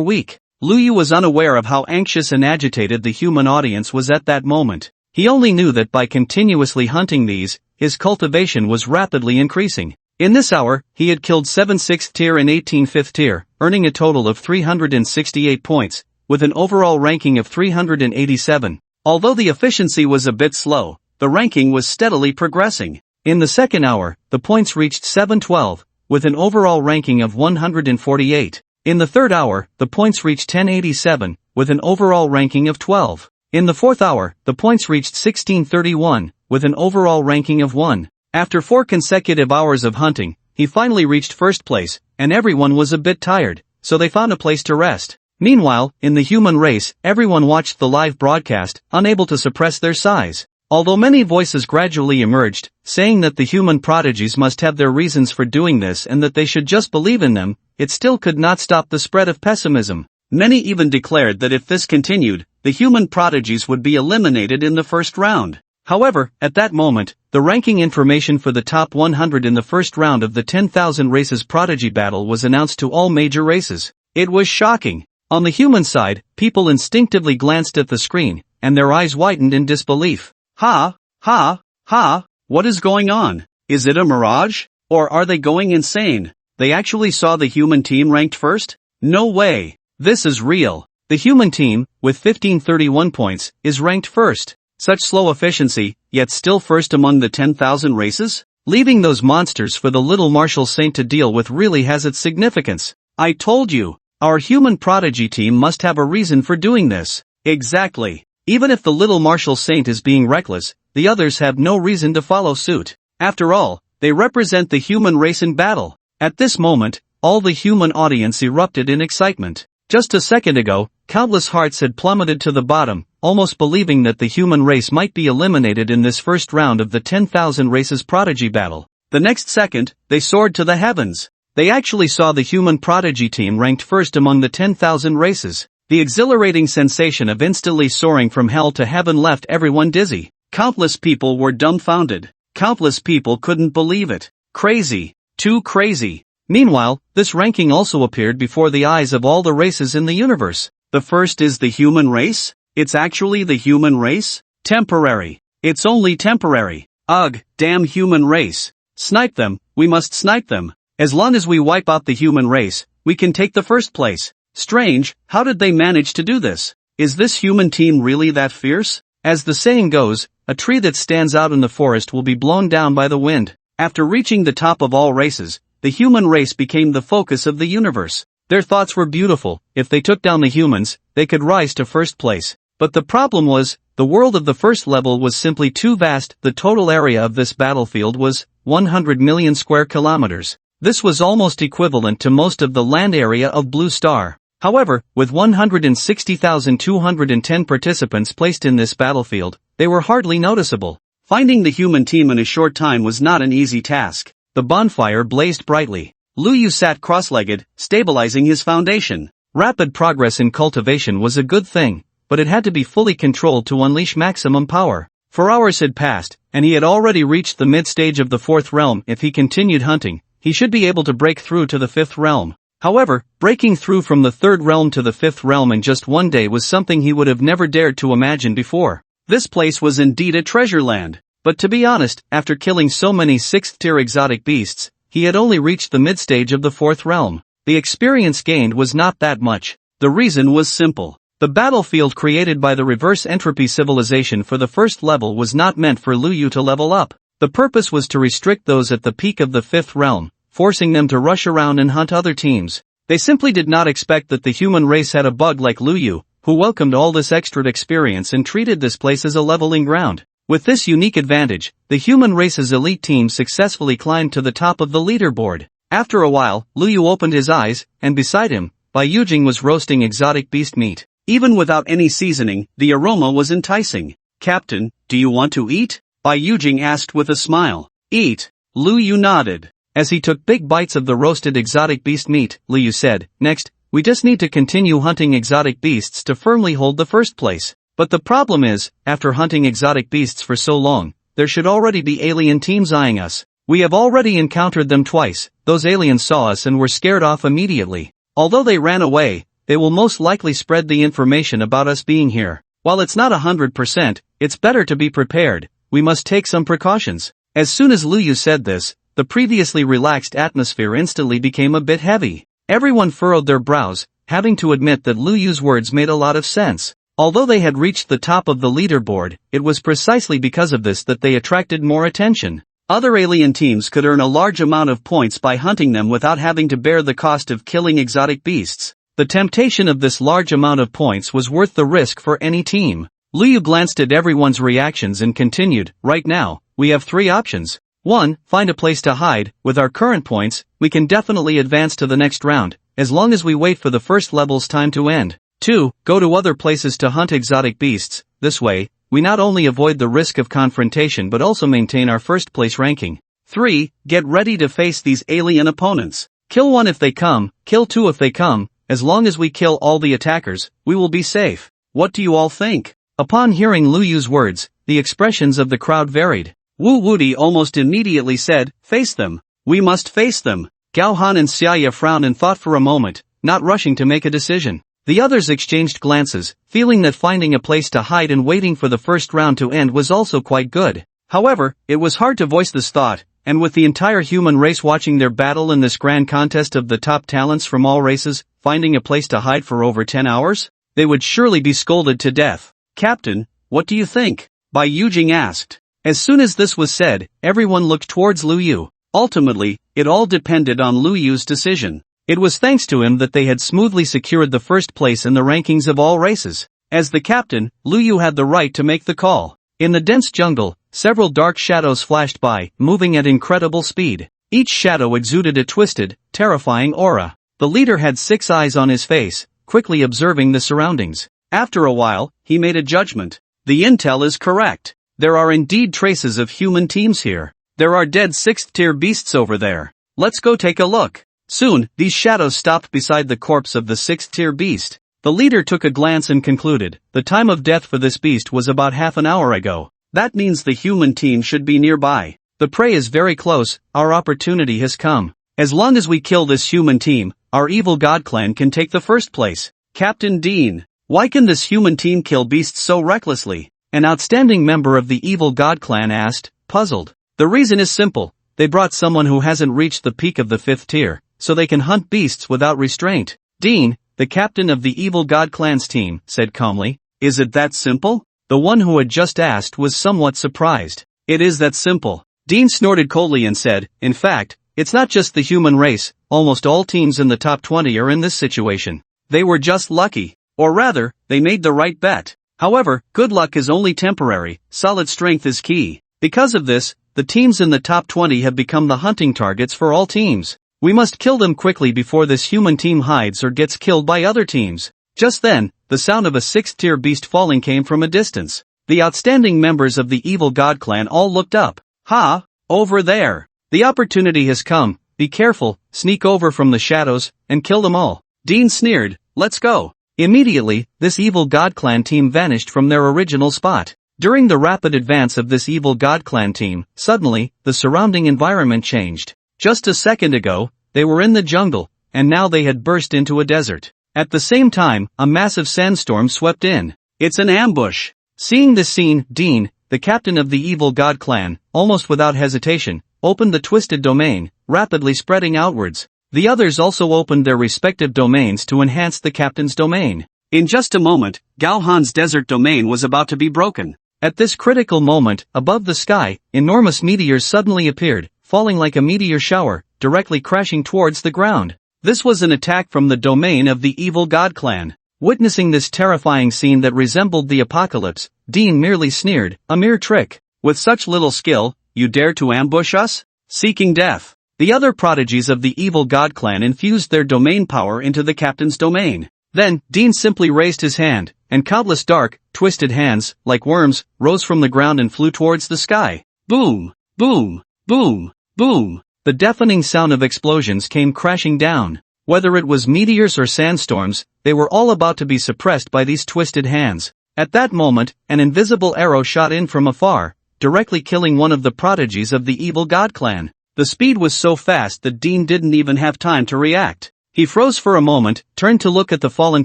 weak. Luyu was unaware of how anxious and agitated the human audience was at that moment. He only knew that by continuously hunting these, his cultivation was rapidly increasing. In this hour, he had killed 7 6th tier and 18 5th tier, earning a total of 368 points, with an overall ranking of 387. Although the efficiency was a bit slow, the ranking was steadily progressing. In the second hour, the points reached 712, with an overall ranking of 148. In the third hour, the points reached 1087, with an overall ranking of 12. In the fourth hour, the points reached 1631, with an overall ranking of 1. After 4 consecutive hours of hunting, he finally reached first place, and everyone was a bit tired, so they found a place to rest. Meanwhile, in the human race, everyone watched the live broadcast, unable to suppress their sighs. Although many voices gradually emerged, saying that the human prodigies must have their reasons for doing this and that they should just believe in them, it still could not stop the spread of pessimism. Many even declared that if this continued, the human prodigies would be eliminated in the first round. However, at that moment, the ranking information for the top 100 in the first round of the 10,000 races prodigy battle was announced to all major races. It was shocking. On the human side, people instinctively glanced at the screen, and their eyes widened in disbelief. Ha, ha, ha, what is going on? Is it a mirage? Or are they going insane? They actually saw the human team ranked first? No way. This is real. The human team, with 1531 points, is ranked first. Such slow efficiency, yet still first among the 10,000 races? Leaving those monsters for the little martial saint to deal with really has its significance. I told you, our human prodigy team must have a reason for doing this. Exactly. Even if the little martial saint is being reckless, the others have no reason to follow suit. After all, they represent the human race in battle. At this moment, all the human audience erupted in excitement. Just a second ago, countless hearts had plummeted to the bottom, almost believing that the human race might be eliminated in this first round of the 10,000 races prodigy battle. The next second, they soared to the heavens. They actually saw the human prodigy team ranked first among the 10,000 races. The exhilarating sensation of instantly soaring from hell to heaven left everyone dizzy. Countless people were dumbfounded. Countless people couldn't believe it. Crazy. Too crazy. Meanwhile, this ranking also appeared before the eyes of all the races in the universe. The first is the human race? It's actually the human race? Temporary. It's only temporary. Ugh, damn human race. Snipe them, we must snipe them. As long as we wipe out the human race, we can take the first place. Strange, how did they manage to do this? Is this human team really that fierce? As the saying goes, a tree that stands out in the forest will be blown down by the wind. After reaching the top of all races, the human race became the focus of the universe. Their thoughts were beautiful. If they took down the humans, they could rise to first place. But the problem was, the world of the first level was simply too vast. The total area of this battlefield was 100 million square kilometers. This was almost equivalent to most of the land area of Blue Star. However, with 160,210 participants placed in this battlefield, they were hardly noticeable. Finding the human team in a short time was not an easy task. The bonfire blazed brightly. Luyu sat cross-legged, stabilizing his foundation. Rapid progress in cultivation was a good thing, but it had to be fully controlled to unleash maximum power. 4 hours had passed, and he had already reached the mid-stage of the 4th realm. If he continued hunting, he should be able to break through to the 5th realm. However, breaking through from the 3rd realm to the 5th realm in just one day was something he would have never dared to imagine before. This place was indeed a treasure land. But to be honest, after killing so many 6th-tier exotic beasts, he had only reached the mid-stage of the 4th realm. The experience gained was not that much. The reason was simple. The battlefield created by the reverse entropy civilization for the 1st level was not meant for Lu Yu to level up. The purpose was to restrict those at the peak of the 5th realm, forcing them to rush around and hunt other teams. They simply did not expect that the human race had a bug like Lu Yu, who welcomed all this extra experience and treated this place as a leveling ground. With this unique advantage, the human race's elite team successfully climbed to the top of the leaderboard. After a while, Lu Yu opened his eyes, and beside him, Bai Yujing was roasting exotic beast meat. Even without any seasoning, the aroma was enticing. "Captain, do you want to eat?" Bai Yujing asked with a smile. "Eat." Lu Yu nodded. As he took big bites of the roasted exotic beast meat, Lu Yu said, "Next, we just need to continue hunting exotic beasts to firmly hold the 1st place. But the problem is, after hunting exotic beasts for so long, there should already be alien teams eyeing us. We have already encountered them twice. Those aliens saw us and were scared off immediately. Although they ran away, they will most likely spread the information about us being here. While it's not 100%, it's better to be prepared. We must take some precautions." As soon as Lu Yu said this, the previously relaxed atmosphere instantly became a bit heavy. Everyone furrowed their brows, having to admit that Lu Yu's words made a lot of sense. Although they had reached the top of the leaderboard, it was precisely because of this that they attracted more attention. Other alien teams could earn a large amount of points by hunting them without having to bear the cost of killing exotic beasts. The temptation of this large amount of points was worth the risk for any team. Lu Yu glanced at everyone's reactions and continued, "Right now, we have 3 options. 1. Find a place to hide. With our current points, we can definitely advance to the next round, as long as we wait for the 1st level's time to end. 2. Go to other places to hunt exotic beasts. This way, we not only avoid the risk of confrontation but also maintain our 1st place ranking. 3. Get ready to face these alien opponents. Kill 1 if they come, kill 2 if they come. As long as we kill all the attackers, we will be safe. What do you all think?" Upon hearing Lu Yu's words, the expressions of the crowd varied. Wu Wudi almost immediately said, "Face them. We must face them." Gao Han and Xiaoya frowned and thought for a moment, not rushing to make a decision. The others exchanged glances, feeling that finding a place to hide and waiting for the 1st round to end was also quite good. However, it was hard to voice this thought, and with the entire human race watching their battle in this grand contest of the top talents from all races, finding a place to hide for over 10 hours? They would surely be scolded to death. "Captain, what do you think?" Bai Yujing asked. As soon as this was said, everyone looked towards Lu Yu. Ultimately, it all depended on Lu Yu's decision. It was thanks to him that they had smoothly secured the 1st place in the rankings of all races. As the captain, Lu Yu had the right to make the call. In the dense jungle, several dark shadows flashed by, moving at incredible speed. Each shadow exuded a twisted, terrifying aura. The leader had 6 eyes on his face, quickly observing the surroundings. After a while, he made a judgment. The intel is correct. There are indeed traces of human teams here. There are dead 6th-tier beasts over there. Let's go take a look. Soon, these shadows stopped beside the corpse of the 6th-tier beast. The leader took a glance and concluded, the time of death for this beast was about half an hour ago. That means the human team should be nearby. The prey is very close, our opportunity has come. As long as we kill this human team, our evil god clan can take the 1st place. "Captain Dean, why can this human team kill beasts so recklessly?" An outstanding member of the evil god clan asked, puzzled. "The reason is simple. They brought someone who hasn't reached the peak of the 5th tier, so they can hunt beasts without restraint." Dean, the captain of the evil god clan's team, said calmly. "Is it that simple?" The one who had just asked was somewhat surprised. "It is that simple." Dean snorted coldly and said, "In fact, it's not just the human race, almost all teams in the top 20 are in this situation. They were just lucky. Or rather, they made the right bet. However, good luck is only temporary, solid strength is key. Because of this, the teams in the top 20 have become the hunting targets for all teams. We must kill them quickly before this human team hides or gets killed by other teams." Just then, the sound of a 6th-tier beast falling came from a distance. The outstanding members of the evil god clan all looked up. "Ha! Over there! The opportunity has come, be careful, sneak over from the shadows, and kill them all." Dean sneered, let's go. Immediately, this evil God Clan team vanished from their original spot. During the rapid advance of this evil God Clan team, suddenly, the surrounding environment changed. Just a second ago, they were in the jungle, and now they had burst into a desert. At the same time, a massive sandstorm swept in. It's an ambush. Seeing this scene, Dean, the captain of the evil God Clan, almost without hesitation, opened the twisted domain, rapidly spreading outwards. The others also opened their respective domains to enhance the captain's domain. In just a moment, Gao Han's desert domain was about to be broken. At this critical moment, above the sky, enormous meteors suddenly appeared, falling like a meteor shower, directly crashing towards the ground. This was an attack from the domain of the evil God Clan. Witnessing this terrifying scene that resembled the apocalypse, Dean merely sneered, "A mere trick. With such little skill, you dare to ambush us? Seeking death." The other prodigies of the evil God Clan infused their domain power into the captain's domain. Then, Dean simply raised his hand, and countless dark, twisted hands, like worms, rose from the ground and flew towards the sky. Boom! Boom! Boom! Boom! The deafening sound of explosions came crashing down. Whether it was meteors or sandstorms, they were all about to be suppressed by these twisted hands. At that moment, an invisible arrow shot in from afar, directly killing one of the prodigies of the evil God Clan. The speed was so fast that Dean didn't even have time to react. He froze for a moment, turned to look at the fallen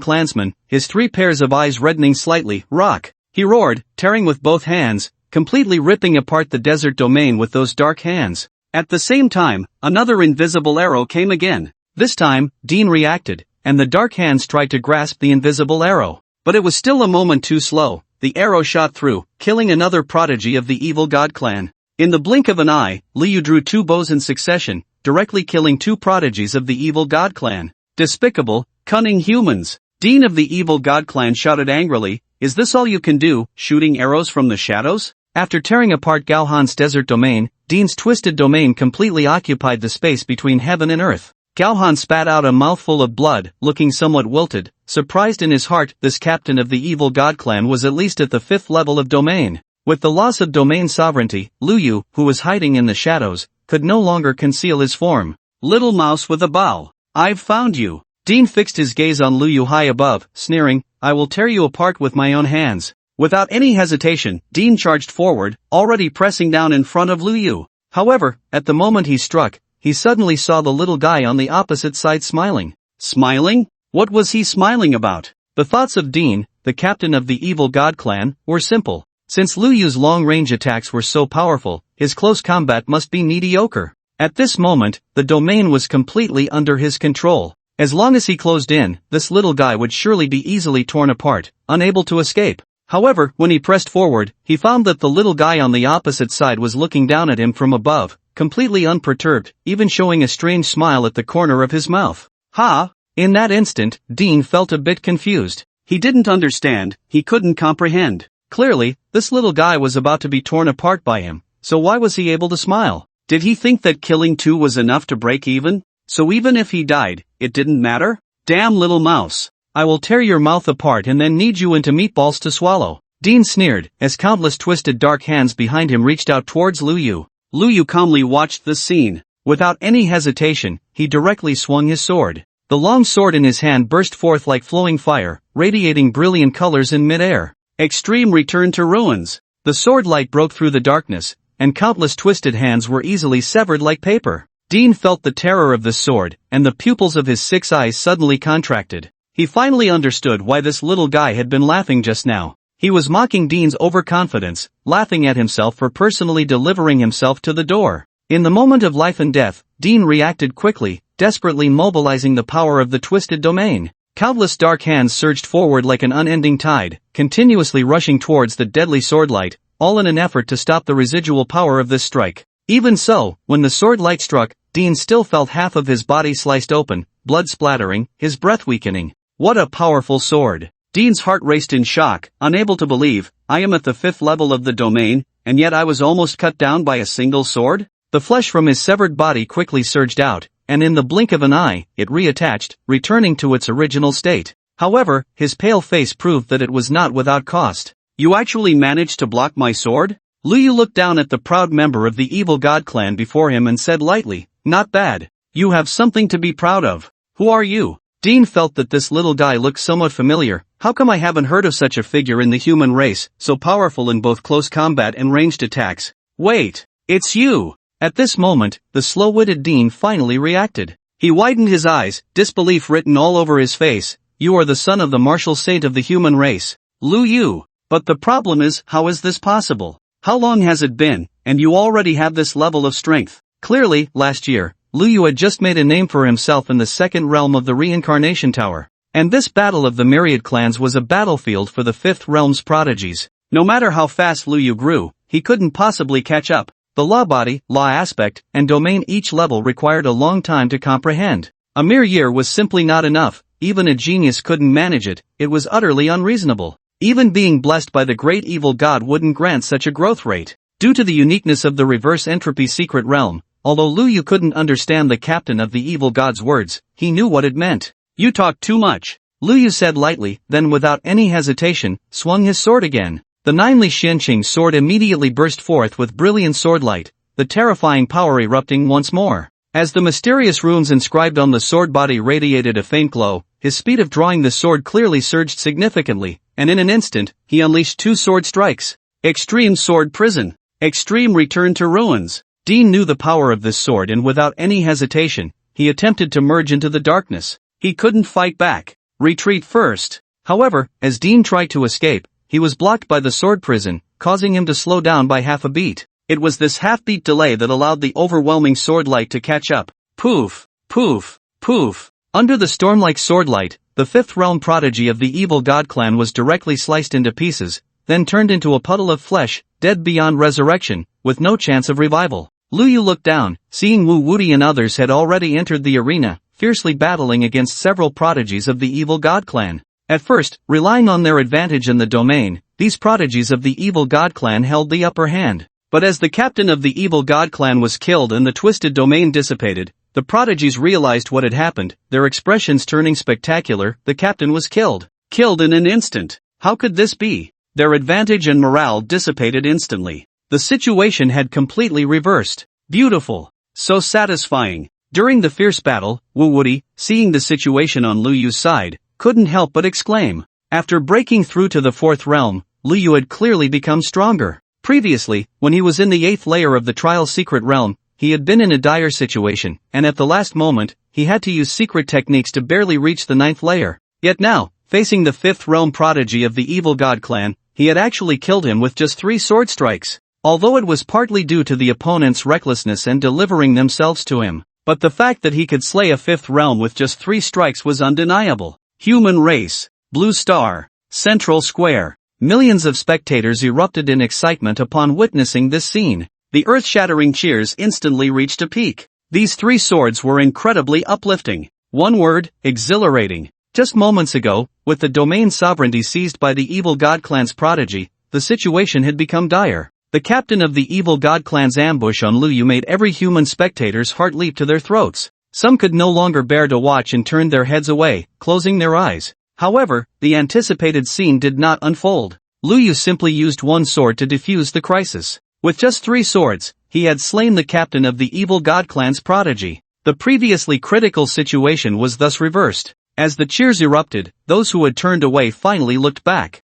clansman, his 3 pairs of eyes reddening slightly. "Rock!" he roared, tearing with both hands, completely ripping apart the desert domain with those dark hands. At the same time, another invisible arrow came again. This time, Dean reacted, and the dark hands tried to grasp the invisible arrow. But it was still a moment too slow. The arrow shot through, killing another prodigy of the evil God Clan. In the blink of an eye, Liu drew 2 bows in succession, directly killing 2 prodigies of the evil God Clan. Despicable, cunning humans! Dean of the evil God Clan shouted angrily, "Is this all you can do, shooting arrows from the shadows?" After tearing apart Gao Han's desert domain, Dean's twisted domain completely occupied the space between heaven and earth. Gao Han spat out a mouthful of blood, looking somewhat wilted, surprised in his heart. This captain of the evil God Clan was at least at the 5th level of domain. With the loss of domain sovereignty, Liu, who was hiding in the shadows, could no longer conceal his form. "Little mouse with a bow, I've found you." Dean fixed his gaze on Liu high above, sneering, "I will tear you apart with my own hands." Without any hesitation, Dean charged forward, already pressing down in front of Liu. However, at the moment he struck, he suddenly saw the little guy on the opposite side smiling. Smiling? What was he smiling about? The thoughts of Dean, the captain of the evil God Clan, were simple. Since Liu's long-range attacks were so powerful, his close combat must be mediocre. At this moment, the domain was completely under his control. As long as he closed in, this little guy would surely be easily torn apart, unable to escape. However, when he pressed forward, he found that the little guy on the opposite side was looking down at him from above, completely unperturbed, even showing a strange smile at the corner of his mouth. Ha! In that instant, Dean felt a bit confused. He didn't understand, he couldn't comprehend. Clearly, this little guy was about to be torn apart by him, so why was he able to smile? Did he think that killing 2 was enough to break even? So even if he died, it didn't matter? Damn little mouse. I will tear your mouth apart and then knead you into meatballs to swallow. Dean sneered, as countless twisted dark hands behind him reached out towards Liu. Liu calmly watched this scene. Without any hesitation, he directly swung his sword. The long sword in his hand burst forth like flowing fire, radiating brilliant colors in mid-air. Extreme return to ruins. The sword light broke through the darkness, and countless twisted hands were easily severed like paper. Dean felt the terror of this sword, and the pupils of his 6 eyes suddenly contracted. He finally understood why this little guy had been laughing just now. He was mocking Dean's overconfidence, laughing at himself for personally delivering himself to the door. In the moment of life and death, Dean reacted quickly, desperately mobilizing the power of the twisted domain. Countless dark hands surged forward like an unending tide, continuously rushing towards the deadly swordlight, all in an effort to stop the residual power of this strike. Even so, when the swordlight struck, Dean still felt half of his body sliced open, blood splattering, his breath weakening. What a powerful sword! Dean's heart raced in shock, unable to believe, I am at the 5th level of the domain, and yet I was almost cut down by a single sword? The flesh from his severed body quickly surged out, and in the blink of an eye, it reattached, returning to its original state. However, his pale face proved that it was not without cost. You actually managed to block my sword? Liu looked down at the proud member of the evil God Clan before him and said lightly, not bad. You have something to be proud of. Who are you? Dean felt that this little guy looked somewhat familiar. How come I haven't heard of such a figure in the human race, so powerful in both close combat and ranged attacks? Wait, it's you! At this moment, the slow-witted Dean finally reacted. He widened his eyes, disbelief written all over his face. You are the son of the martial saint of the human race, Lu Yu. But the problem is, how is this possible? How long has it been, and you already have this level of strength? Clearly, last year, Lu Yu had just made a name for himself in the second realm of the Reincarnation Tower. And this battle of the myriad clans was a battlefield for the fifth realm's prodigies. No matter how fast Lu Yu grew, he couldn't possibly catch up. The law body, law aspect, and domain each level required a long time to comprehend. A mere year was simply not enough, even a genius couldn't manage it, it was utterly unreasonable. Even being blessed by the great evil god wouldn't grant such a growth rate. Due to the uniqueness of the reverse entropy secret realm, although Lu Yu couldn't understand the captain of the evil god's words, he knew what it meant. You talk too much, Lu Yu said lightly, then without any hesitation, swung his sword again. The Ninely Xianqing sword immediately burst forth with brilliant swordlight, the terrifying power erupting once more. As the mysterious runes inscribed on the sword body radiated a faint glow, his speed of drawing the sword clearly surged significantly, and in an instant, he unleashed two sword strikes. Extreme Sword Prison. Extreme Return to Ruins. Dean knew the power of this sword and without any hesitation, he attempted to merge into the darkness. He couldn't fight back. Retreat first. However, as Dean tried to escape, he was blocked by the sword prison, causing him to slow down by half a beat. It was this half-beat delay that allowed the overwhelming sword light to catch up. Poof, poof, poof. Under the storm-like sword light, the fifth realm prodigy of the evil god clan was directly sliced into pieces, then turned into a puddle of flesh, dead beyond resurrection, with no chance of revival. Lu Yu looked down, seeing Wu Wuti and others had already entered the arena, fiercely battling against several prodigies of the evil god clan. At first, relying on their advantage in the domain, these prodigies of the evil god clan held the upper hand. But as the captain of the evil god clan was killed and the twisted domain dissipated, the prodigies realized what had happened, their expressions turning spectacular. The captain was killed. Killed in an instant. How could this be? Their advantage and morale dissipated instantly. The situation had completely reversed. Beautiful. So satisfying. During the fierce battle, Wu Wuti, seeing the situation on Lu Yu's side, couldn't help but exclaim. After breaking through to the fourth realm, Lu Yu had clearly become stronger. Previously, when he was in the eighth layer of the trial secret realm, he had been in a dire situation, and at the last moment, he had to use secret techniques to barely reach the ninth layer. Yet now, facing the fifth realm prodigy of the evil god clan, he had actually killed him with just 3 sword strikes. Although it was partly due to the opponent's recklessness and delivering themselves to him, but the fact that he could slay a fifth realm with just 3 strikes was undeniable. Human race. Blue Star. Central Square. Millions of spectators erupted in excitement upon witnessing this scene. The earth-shattering cheers instantly reached a peak. These 3 swords were incredibly uplifting. One word, exhilarating. Just moments ago, with the domain sovereignty seized by the evil god clan's prodigy, the situation had become dire. The captain of the evil god clan's ambush on Lu Yu made every human spectator's heart leap to their throats. Some could no longer bear to watch and turned their heads away, closing their eyes. However, the anticipated scene did not unfold. Lu Yu simply used one sword to defuse the crisis. With just 3 swords, he had slain the captain of the evil god clan's prodigy. The previously critical situation was thus reversed. As the cheers erupted, those who had turned away finally looked back.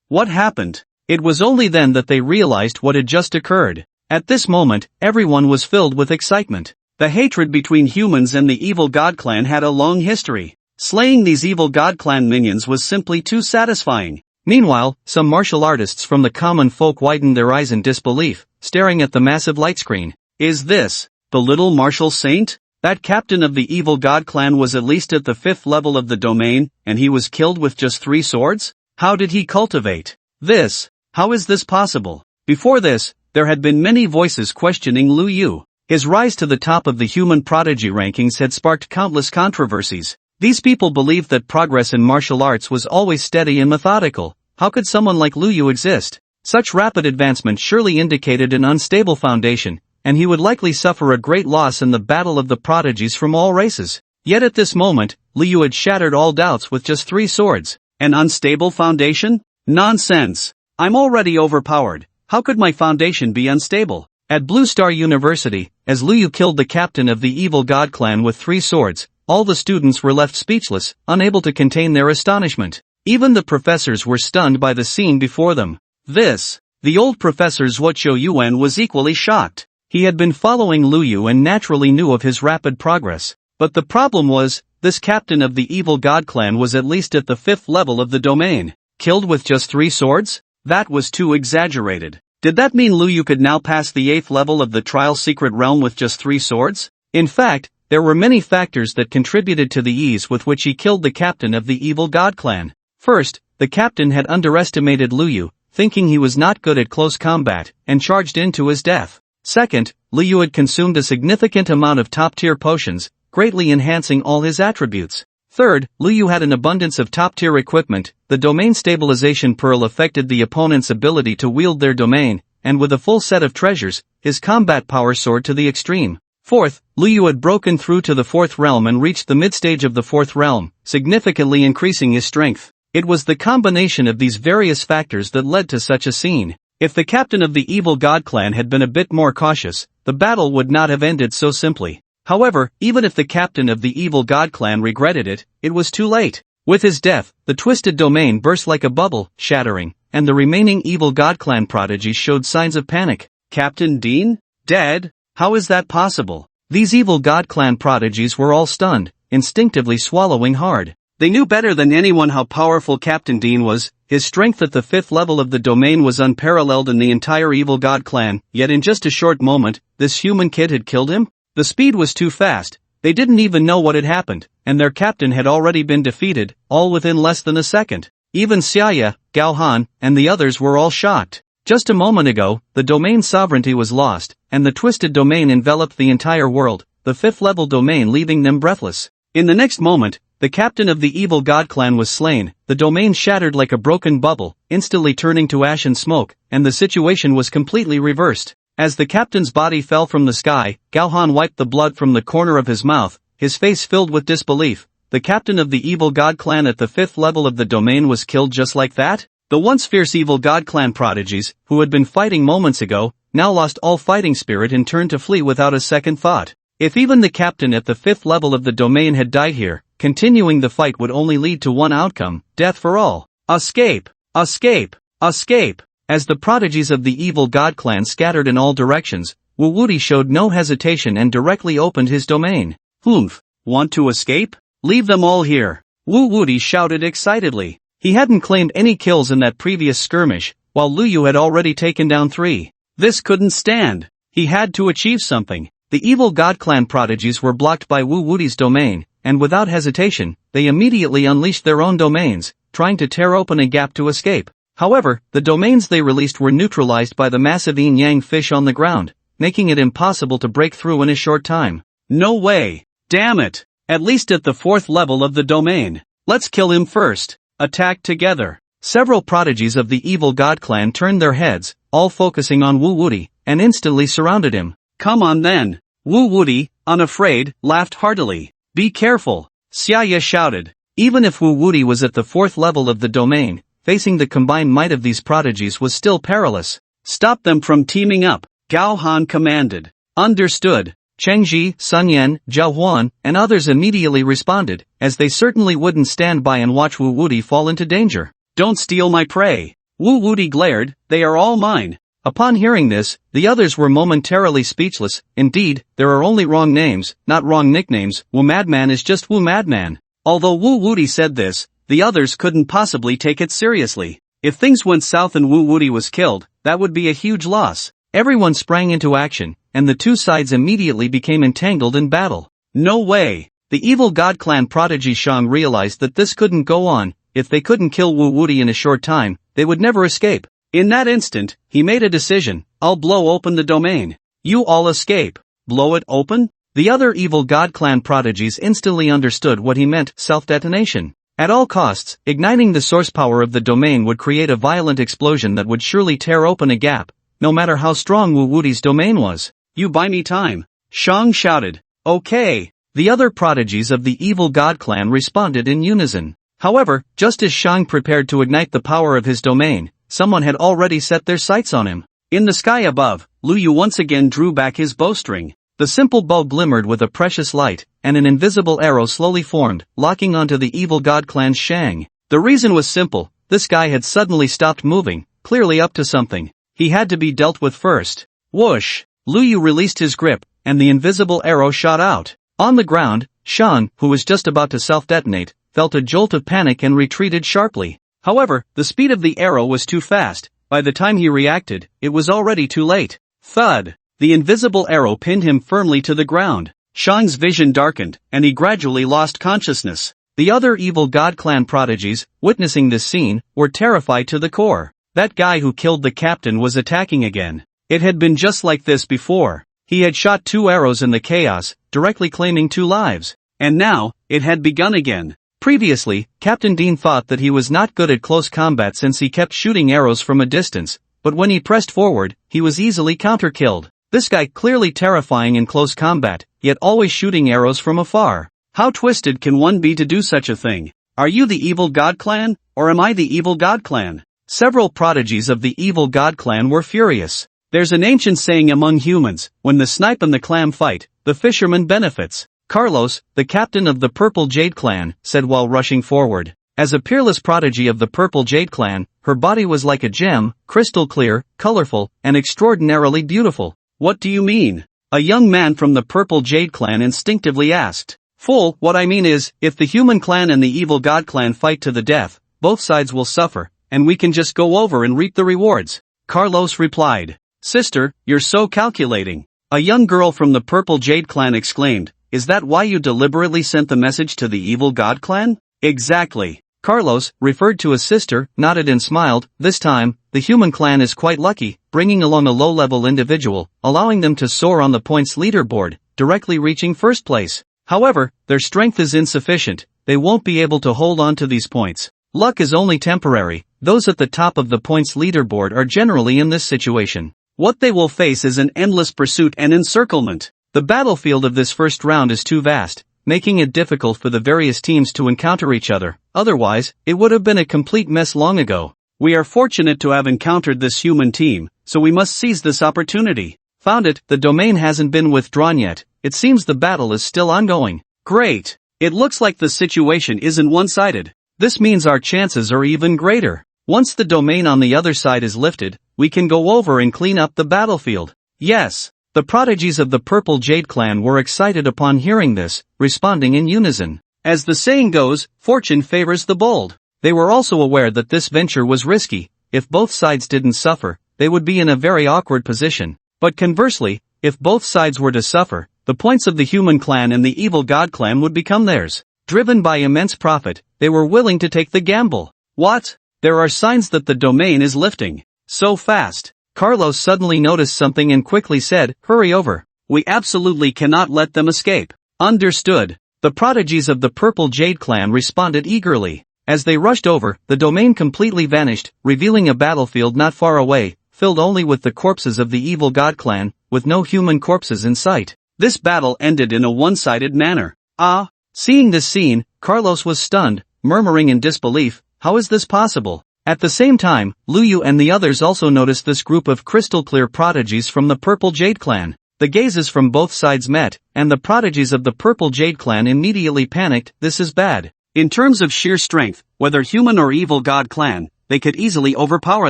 What happened? It was only then that they realized what had just occurred. At this moment, everyone was filled with excitement. The hatred between humans and the evil god clan had a long history. Slaying these evil god clan minions was simply too satisfying. Meanwhile, some martial artists from the common folk widened their eyes in disbelief, staring at the massive light screen. Is this the little martial saint? That captain of the evil god clan was at least at the 5th level of the domain, and he was killed with just 3 swords? How did he cultivate this? How is this possible? Before this, there had been many voices questioning Lu Yu. His rise to the top of the human prodigy rankings had sparked countless controversies. These people believed that progress in martial arts was always steady and methodical. How could someone like Lu Yu exist? Such rapid advancement surely indicated an unstable foundation, and he would likely suffer a great loss in the battle of the prodigies from all races. Yet at this moment, Lu Yu had shattered all doubts with just 3 swords. An unstable foundation? Nonsense! I'm already overpowered. How could my foundation be unstable? At Blue Star University, as Lu Yu killed the captain of the evil god clan with 3 swords, all the students were left speechless, unable to contain their astonishment. Even the professors were stunned by the scene before them. The old professor Zhuo Yuan was equally shocked. He had been following Lu Yu and naturally knew of his rapid progress. But the problem was, this captain of the evil god clan was at least at the 5th level of the domain. Killed with just 3 swords? That was too exaggerated. Did that mean Lu Yu could now pass the 8th level of the trial secret realm with just 3 swords? In fact, there were many factors that contributed to the ease with which he killed the captain of the evil god clan. First, the captain had underestimated Lu Yu, thinking he was not good at close combat, and charged into his death. Second, Lu Yu had consumed a significant amount of top-tier potions, greatly enhancing all his attributes. Third, Lu Yu had an abundance of top-tier equipment. The domain stabilization pearl affected the opponent's ability to wield their domain, and with a full set of treasures, his combat power soared to the extreme. Fourth, Lu Yu had broken through to the 4th realm and reached the mid-stage of the 4th realm, significantly increasing his strength. It was the combination of these various factors that led to such a scene. If the captain of the evil god clan had been a bit more cautious, the battle would not have ended so simply. However, even if the captain of the evil god clan regretted it, it was too late. With his death, the twisted domain burst like a bubble, shattering, and the remaining evil god clan prodigies showed signs of panic. Captain Dean? Dead? How is that possible? These evil god clan prodigies were all stunned, instinctively swallowing hard. They knew better than anyone how powerful Captain Dean was. His strength at the 5th level of the domain was unparalleled in the entire evil god clan, yet in just a short moment, this human kid had killed him? The speed was too fast, they didn't even know what had happened, and their captain had already been defeated, all within less than a second. Even Xiaya, Gao Han, and the others were all shocked. Just a moment ago, the domain's sovereignty was lost, and the twisted domain enveloped the entire world, the 5th level domain leaving them breathless. In the next moment, the captain of the evil god clan was slain, the domain shattered like a broken bubble, instantly turning to ash and smoke, and the situation was completely reversed. As the captain's body fell from the sky, Gao Han wiped the blood from the corner of his mouth, his face filled with disbelief. The captain of the evil god clan at the 5th level of the domain was killed just like that? The once fierce evil god clan prodigies, who had been fighting moments ago, now lost all fighting spirit and turned to flee without a second thought. If even the captain at the 5th level of the domain had died here, continuing the fight would only lead to one outcome, death for all. Escape! Escape! Escape! As the prodigies of the evil god clan scattered in all directions, Wu Wuti showed no hesitation and directly opened his domain. Humph! Want to escape? Leave them all here! Wu Wuti shouted excitedly. He hadn't claimed any kills in that previous skirmish, while Lu Yu had already taken down 3. This couldn't stand. He had to achieve something. The evil god clan prodigies were blocked by Wu Wuti's domain, and without hesitation, they immediately unleashed their own domains, trying to tear open a gap to escape. However, the domains they released were neutralized by the massive yin-yang fish on the ground, making it impossible to break through in a short time. No way! Damn it! At least at the 4th level of the domain. Let's kill him first. Attack together. Several prodigies of the evil god clan turned their heads, all focusing on Wu Wuti, and instantly surrounded him. Come on then. Wu Wuti, unafraid, laughed heartily. Be careful, Xiaya shouted. Even if Wu Wuti was at the 4th level of the domain, facing the combined might of these prodigies was still perilous. Stop them from teaming up, Gao Han commanded. Understood. Chengji, Sun Yan, Zhao Huan, and others immediately responded, as they certainly wouldn't stand by and watch Wu Wuti fall into danger. Don't steal my prey. Wu Wuti glared, they are all mine. Upon hearing this, the others were momentarily speechless. Indeed, there are only wrong names, not wrong nicknames. Wu Madman is just Wu Madman. Although Wu Wuti said this, the others couldn't possibly take it seriously. If things went south and Wu Wuti was killed, that would be a huge loss. Everyone sprang into action, and the two sides immediately became entangled in battle. No way! The evil god clan prodigy Shang realized that this couldn't go on. If they couldn't kill Wu Wuti in a short time, they would never escape. In that instant, he made a decision. I'll blow open the domain. You all escape. Blow it open? The other evil god clan prodigies instantly understood what he meant, self-detonation. At all costs, igniting the source power of the domain would create a violent explosion that would surely tear open a gap, no matter how strong Wu Wuti's domain was. You buy me time. Shang shouted. Okay. The other prodigies of the evil god clan responded in unison. However, just as Shang prepared to ignite the power of his domain, someone had already set their sights on him. In the sky above, Lu Yu once again drew back his bowstring. The simple bow glimmered with a precious light, and an invisible arrow slowly formed, locking onto the evil god clan's Shang. The reason was simple: this guy had suddenly stopped moving, clearly up to something. He had to be dealt with first. Whoosh! Lu Yu released his grip, and the invisible arrow shot out. On the ground, Shan, who was just about to self-detonate, felt a jolt of panic and retreated sharply. However, the speed of the arrow was too fast. By the time he reacted, it was already too late. Thud! The invisible arrow pinned him firmly to the ground. Shang's vision darkened, and he gradually lost consciousness. The other evil god clan prodigies, witnessing this scene, were terrified to the core. That guy who killed the captain was attacking again. It had been just like this before. He had shot 2 arrows in the chaos, directly claiming 2 lives. And now, it had begun again. Previously, Captain Dean thought that he was not good at close combat since he kept shooting arrows from a distance, but when he pressed forward, he was easily counter-killed. This guy clearly terrifying in close combat, yet always shooting arrows from afar. How twisted can one be to do such a thing? Are you the evil god clan, or am I the evil god clan? Several prodigies of the evil god clan were furious. There's an ancient saying among humans: when the snipe and the clam fight, the fisherman benefits. Carlos, the captain of the Purple Jade clan, said while rushing forward. As a peerless prodigy of the Purple Jade clan, her body was like a gem, crystal clear, colorful, and extraordinarily beautiful. What do you mean? A young man from the Purple Jade clan instinctively asked. Fool, what I mean is, if the human clan and the evil god clan fight to the death, both sides will suffer, and we can just go over and reap the rewards. Carlos replied. Sister, you're so calculating. A young girl from the Purple Jade clan exclaimed. Is that why you deliberately sent the message to the evil god clan? Exactly. Carlos, referred to as sister, nodded and smiled. This time, the human clan is quite lucky, bringing along a low-level individual, allowing them to soar on the points leaderboard, directly reaching first place. However, their strength is insufficient. They won't be able to hold on to these points. Luck is only temporary. Those at the top of the points leaderboard are generally in this situation. What they will face is an endless pursuit and encirclement. The battlefield of this first round is too vast, making it difficult for the various teams to encounter each other. Otherwise, it would have been a complete mess long ago. We are fortunate to have encountered this human team, so we must seize this opportunity. Found it, the domain hasn't been withdrawn yet. It seems the battle is still ongoing. Great. It looks like the situation isn't one-sided. This means our chances are even greater. Once the domain on the other side is lifted, we can go over and clean up the battlefield. Yes. The prodigies of the Purple Jade clan were excited upon hearing this, responding in unison. As the saying goes, fortune favors the bold. They were also aware that this venture was risky. If both sides didn't suffer, they would be in a very awkward position. But conversely, if both sides were to suffer, the points of the human clan and the evil god clan would become theirs. Driven by immense profit, they were willing to take the gamble. What? There are signs that the domain is lifting. So fast. Carlos suddenly noticed something and quickly said, hurry over. We absolutely cannot let them escape. Understood. The prodigies of the Purple Jade clan responded eagerly. As they rushed over, the domain completely vanished, revealing a battlefield not far away, filled only with the corpses of the evil god clan, with no human corpses in sight. This battle ended in a one-sided manner. Ah! Seeing this scene, Carlos was stunned, murmuring in disbelief, how is this possible? At the same time, Lu Yu and the others also noticed this group of crystal-clear prodigies from the Purple Jade clan. The gazes from both sides met, and the prodigies of the Purple Jade clan immediately panicked. This is bad. In terms of sheer strength, whether human or evil god clan, they could easily overpower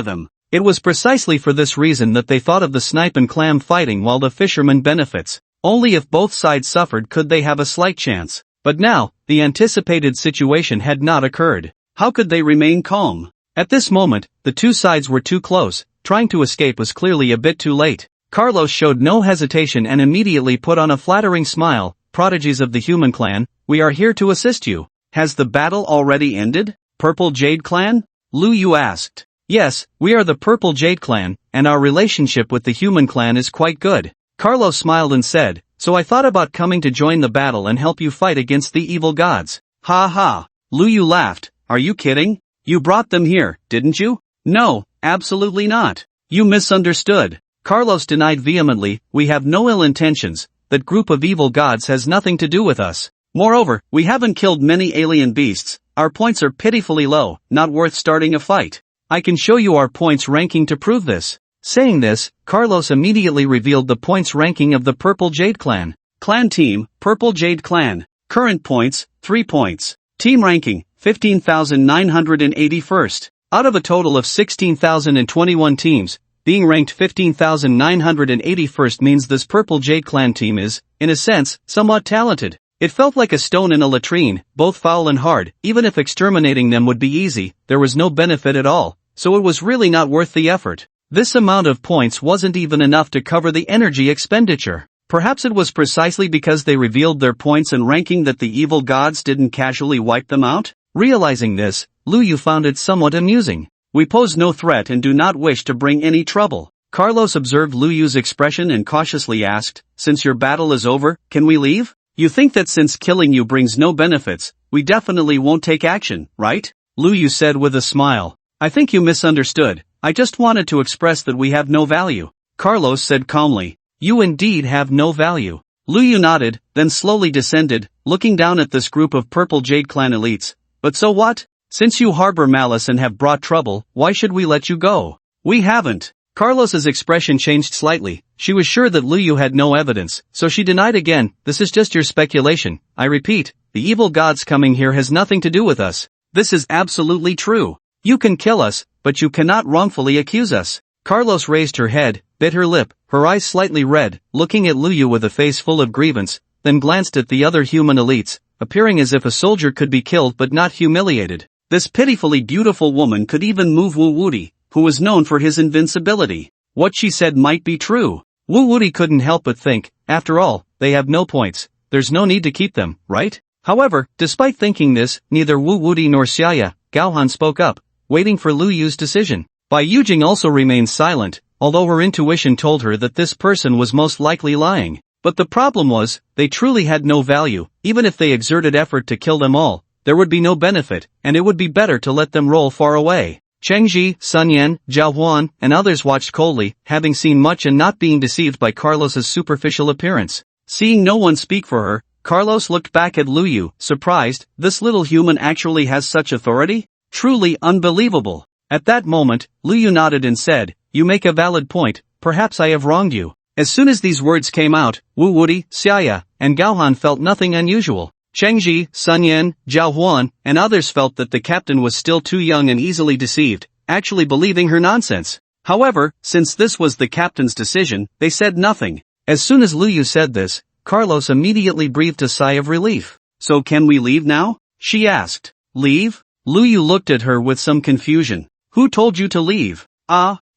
them. It was precisely for this reason that they thought of the snipe and clam fighting while the fisherman benefits. Only if both sides suffered could they have a slight chance. But now, the anticipated situation had not occurred. How could they remain calm? At this moment, the two sides were too close. Trying to escape was clearly a bit too late. Carlos showed no hesitation and immediately put on a flattering smile. Prodigies of the human clan, we are here to assist you. Has the battle already ended? Purple Jade clan? Lu Yu asked. Yes, we are the Purple Jade clan, and our relationship with the human clan is quite good. Carlos smiled and said, so I thought about coming to join the battle and help you fight against the evil gods. Ha ha. Lu Yu laughed. Are you kidding? You brought them here, didn't you? No, absolutely not. You misunderstood. Carlos denied vehemently, we have no ill intentions. That group of evil gods has nothing to do with us. Moreover, we haven't killed many alien beasts. Our points are pitifully low, not worth starting a fight. I can show you our points ranking to prove this. Saying this, Carlos immediately revealed the points ranking of the Purple Jade clan. Clan Team, Purple Jade Clan. Current points, 3 points. Team ranking, 15,981st. Out of a total of 16,021 teams, being ranked 15,981st means this Purple Jade Clan team is, in a sense, somewhat talented. It felt like a stone in a latrine, both foul and hard. Even if exterminating them would be easy, there was no benefit at all, so it was really not worth the effort. This amount of points wasn't even enough to cover the energy expenditure. Perhaps it was precisely because they revealed their points and ranking that the evil gods didn't casually wipe them out? Realizing this, Lu Yu found it somewhat amusing. We pose no threat and do not wish to bring any trouble. Carlos observed Lu Yu's expression and cautiously asked, since your battle is over, can we leave? You think that since killing you brings no benefits, we definitely won't take action, right? Lu Yu said with a smile. I think you misunderstood. I just wanted to express that we have no value. Carlos said calmly. You indeed have no value. Lu Yu nodded, then slowly descended, looking down at this group of Purple Jade Clan elites. But so what? Since you harbor malice and have brought trouble, why should we let you go? We haven't. Carlos's expression changed slightly. She was sure that Lu Yu had no evidence, so she denied again, this is just your speculation. I repeat, the evil gods coming here has nothing to do with us. This is absolutely true. You can kill us, but you cannot wrongfully accuse us. Carlos raised her head, bit her lip, her eyes slightly red, looking at Lu Yu with a face full of grievance, then glanced at the other human elites, appearing as if a soldier could be killed but not humiliated. This pitifully beautiful woman could even move Wu Wudi, who was known for his invincibility. What she said might be true. Wu Wudi couldn't help but think, after all, they have no points, there's no need to keep them, right? However, despite thinking this, neither Wu Wudi nor Xiaya, Gaohan spoke up, waiting for Lu Yu's decision. Bai Yujing also remained silent, although her intuition told her that this person was most likely lying. But the problem was, they truly had no value. Even if they exerted effort to kill them all, there would be no benefit, and it would be better to let them roll far away. Chengji, Sun Yan, Zhao Huan, and others watched coldly, having seen much and not being deceived by Carlos's superficial appearance. Seeing no one speak for her, Carlos looked back at Lu Yu, surprised. This little human actually has such authority? Truly unbelievable. At that moment, Lu Yu nodded and said, you make a valid point, perhaps I have wronged you. As soon as these words came out, Wu Wudi, Xiaya, and Gaohan felt nothing unusual. Chengji, Sun Yan, Zhao Huan, and others felt that the captain was still too young and easily deceived, actually believing her nonsense. However, since this was the captain's decision, they said nothing. As soon as Lu Yu said this, Carlos immediately breathed a sigh of relief. So can we leave now? She asked. Leave? Lu Yu looked at her with some confusion. Who told you to leave?